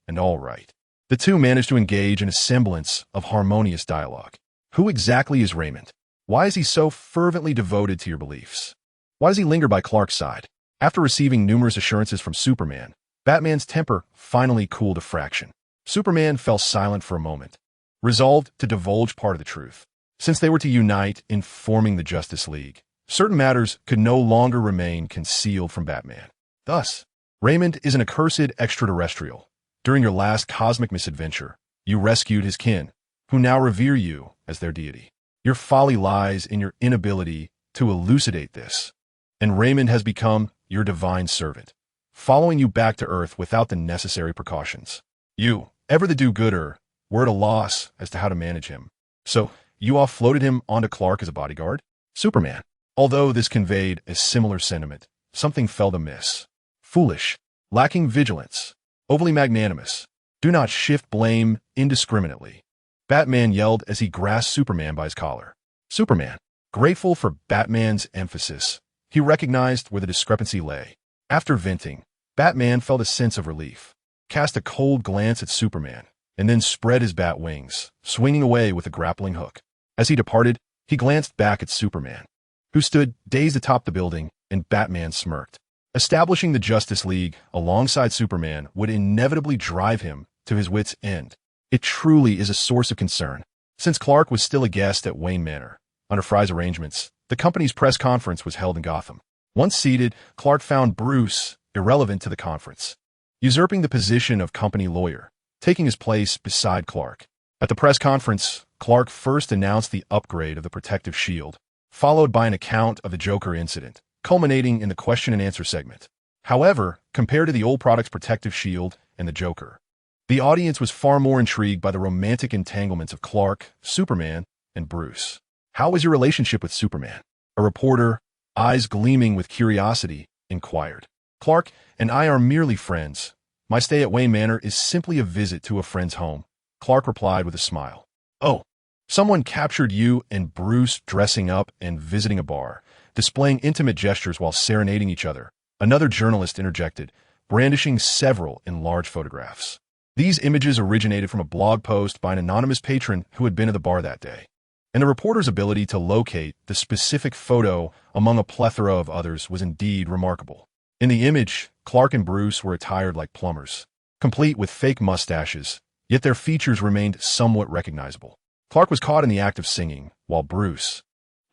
and all right, the two managed to engage in a semblance of harmonious dialogue. "Who exactly is Raymond? Why is he so fervently devoted to your beliefs? Why does he linger by Clark's side?" After receiving numerous assurances from Superman, Batman's temper finally cooled a fraction. Superman fell silent for a moment, resolved to divulge part of the truth. Since they were to unite in forming the Justice League, certain matters could no longer remain concealed from Batman. Thus, Raymond is an accursed extraterrestrial. During your last cosmic misadventure, you rescued his kin, who now revere you as their deity. Your folly lies in your inability to elucidate this, and Raymond has become your divine servant, following you back to Earth without the necessary precautions. You, ever the do-gooder, were at a loss as to how to manage him. So, you offloaded him onto Clark as a bodyguard? Superman. Although this conveyed a similar sentiment, something felt amiss. Foolish, lacking vigilance, overly magnanimous. Do not shift blame indiscriminately. Batman yelled as he grasped Superman by his collar. Superman, grateful for Batman's emphasis, he recognized where the discrepancy lay. After venting, Batman felt a sense of relief, cast a cold glance at Superman, and then spread his bat wings, swinging away with a grappling hook. As he departed, he glanced back at Superman, who stood dazed atop the building, and Batman smirked. Establishing the Justice League alongside Superman would inevitably drive him to his wits' end. It truly is a source of concern. Since Clark was still a guest at Wayne Manor, under Fry's arrangements, the company's press conference was held in Gotham. Once seated, Clark found Bruce irrelevant to the conference, usurping the position of company lawyer, taking his place beside Clark. At the press conference, Clark first announced the upgrade of the protective shield, followed by an account of the Joker incident, culminating in the question and answer segment. However, compared to the old product's protective shield and the Joker, the audience was far more intrigued by the romantic entanglements of Clark, Superman, and Bruce. How was your relationship with Superman? A reporter, eyes gleaming with curiosity, inquired. Clark and I are merely friends. My stay at Wayne Manor is simply a visit to a friend's home, Clark replied with a smile. Oh, someone captured you and Bruce dressing up and visiting a bar, displaying intimate gestures while serenading each other, another journalist interjected, brandishing several enlarged photographs. These images originated from a blog post by an anonymous patron who had been at the bar that day, and the reporter's ability to locate the specific photo among a plethora of others was indeed remarkable. In the image, Clark and Bruce were attired like plumbers, complete with fake mustaches, yet their features remained somewhat recognizable. Clark was caught in the act of singing, while Bruce,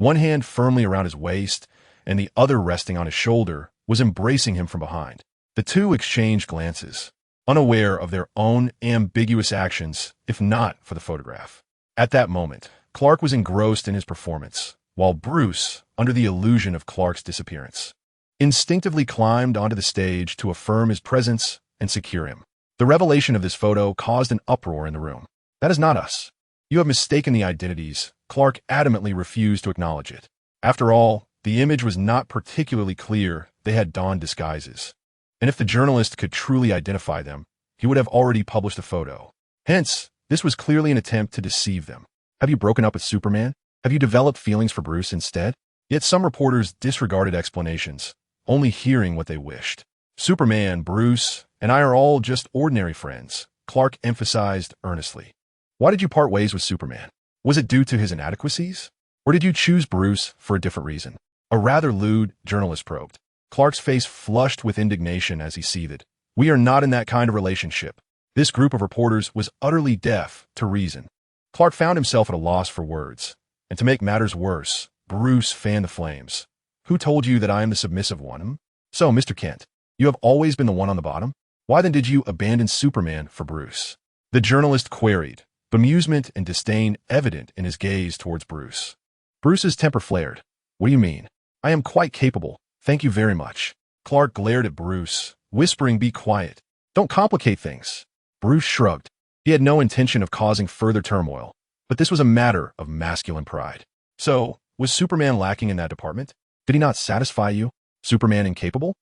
one hand firmly around his waist and the other resting on his shoulder, was embracing him from behind. The two exchanged glances, unaware of their own ambiguous actions, if not for the photograph. At that moment, Clark was engrossed in his performance, while Bruce, under the illusion of Clark's disappearance, instinctively climbed onto the stage to affirm his presence and secure him. The revelation of this photo caused an uproar in the room. That is not us. You have mistaken the identities. Clark adamantly refused to acknowledge it. After all, the image was not particularly clear. They had donned disguises. And if the journalist could truly identify them, he would have already published the photo. Hence, this was clearly an attempt to deceive them. Have you broken up with Superman? Have you developed feelings for Bruce instead? Yet some reporters disregarded explanations, only hearing what they wished. Superman, Bruce, and I are all just ordinary friends, Clark emphasized earnestly. Why did you part ways with Superman? Was it due to his inadequacies? Or did you choose Bruce for a different reason? A rather lewd journalist probed. Clark's face flushed with indignation as he seethed. We are not in that kind of relationship. This group of reporters was utterly deaf to reason. Clark found himself at a loss for words. And to make matters worse, Bruce fanned the flames. Who told you that I am the submissive one? So, Mr. Kent, you have always been the one on the bottom? Why then did you abandon Superman for Bruce? The journalist queried, bemusement and disdain evident in his gaze towards Bruce. Bruce's temper flared. What do you mean? I am quite capable. Thank you very much. Clark glared at Bruce, whispering, be quiet. Don't complicate things. Bruce shrugged. He had no intention of causing further turmoil, but this was a matter of masculine pride. So, was Superman lacking in that department? Did he not satisfy you? Superman incapable?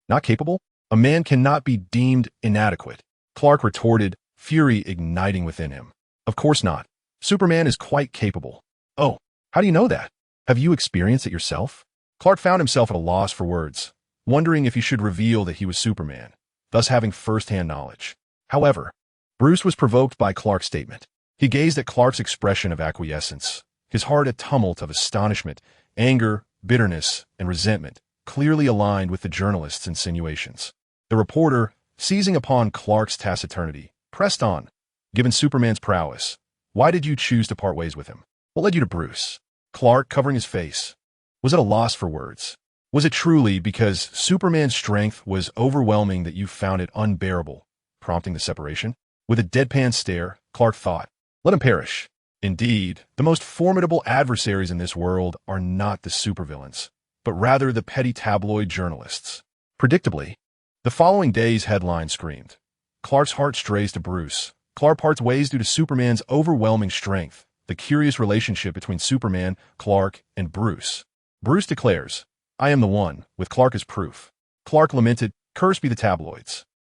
Not capable? A man cannot be deemed inadequate, Clark retorted, fury igniting within him. Of course not. Superman is quite capable. Oh, how do you know that? Have you experienced it yourself? Clark found himself at a loss for words, wondering if he should reveal that he was Superman, thus having first-hand knowledge. However, Bruce was provoked by Clark's statement. He gazed at Clark's expression of acquiescence, his heart a tumult of astonishment, anger, bitterness, and resentment, clearly aligned with the journalist's insinuations. The reporter, seizing upon Clark's taciturnity, pressed on. Given Superman's prowess, why did you choose to part ways with him? What led you to Bruce? Clark, covering his face, was at a loss for words. Was it truly because Superman's strength was overwhelming that you found it unbearable, prompting the separation? With a deadpan stare, Clark thought, let him perish. Indeed, the most formidable adversaries in this world are not the supervillains, but rather the petty tabloid journalists. Predictably, the following day's headline screamed, Clark's heart strays to Bruce. Clark parts ways due to Superman's overwhelming strength, the curious relationship between Superman, Clark, and Bruce. Bruce declares, I am the one, with Clark as proof. Clark lamented, curse be the tabloids.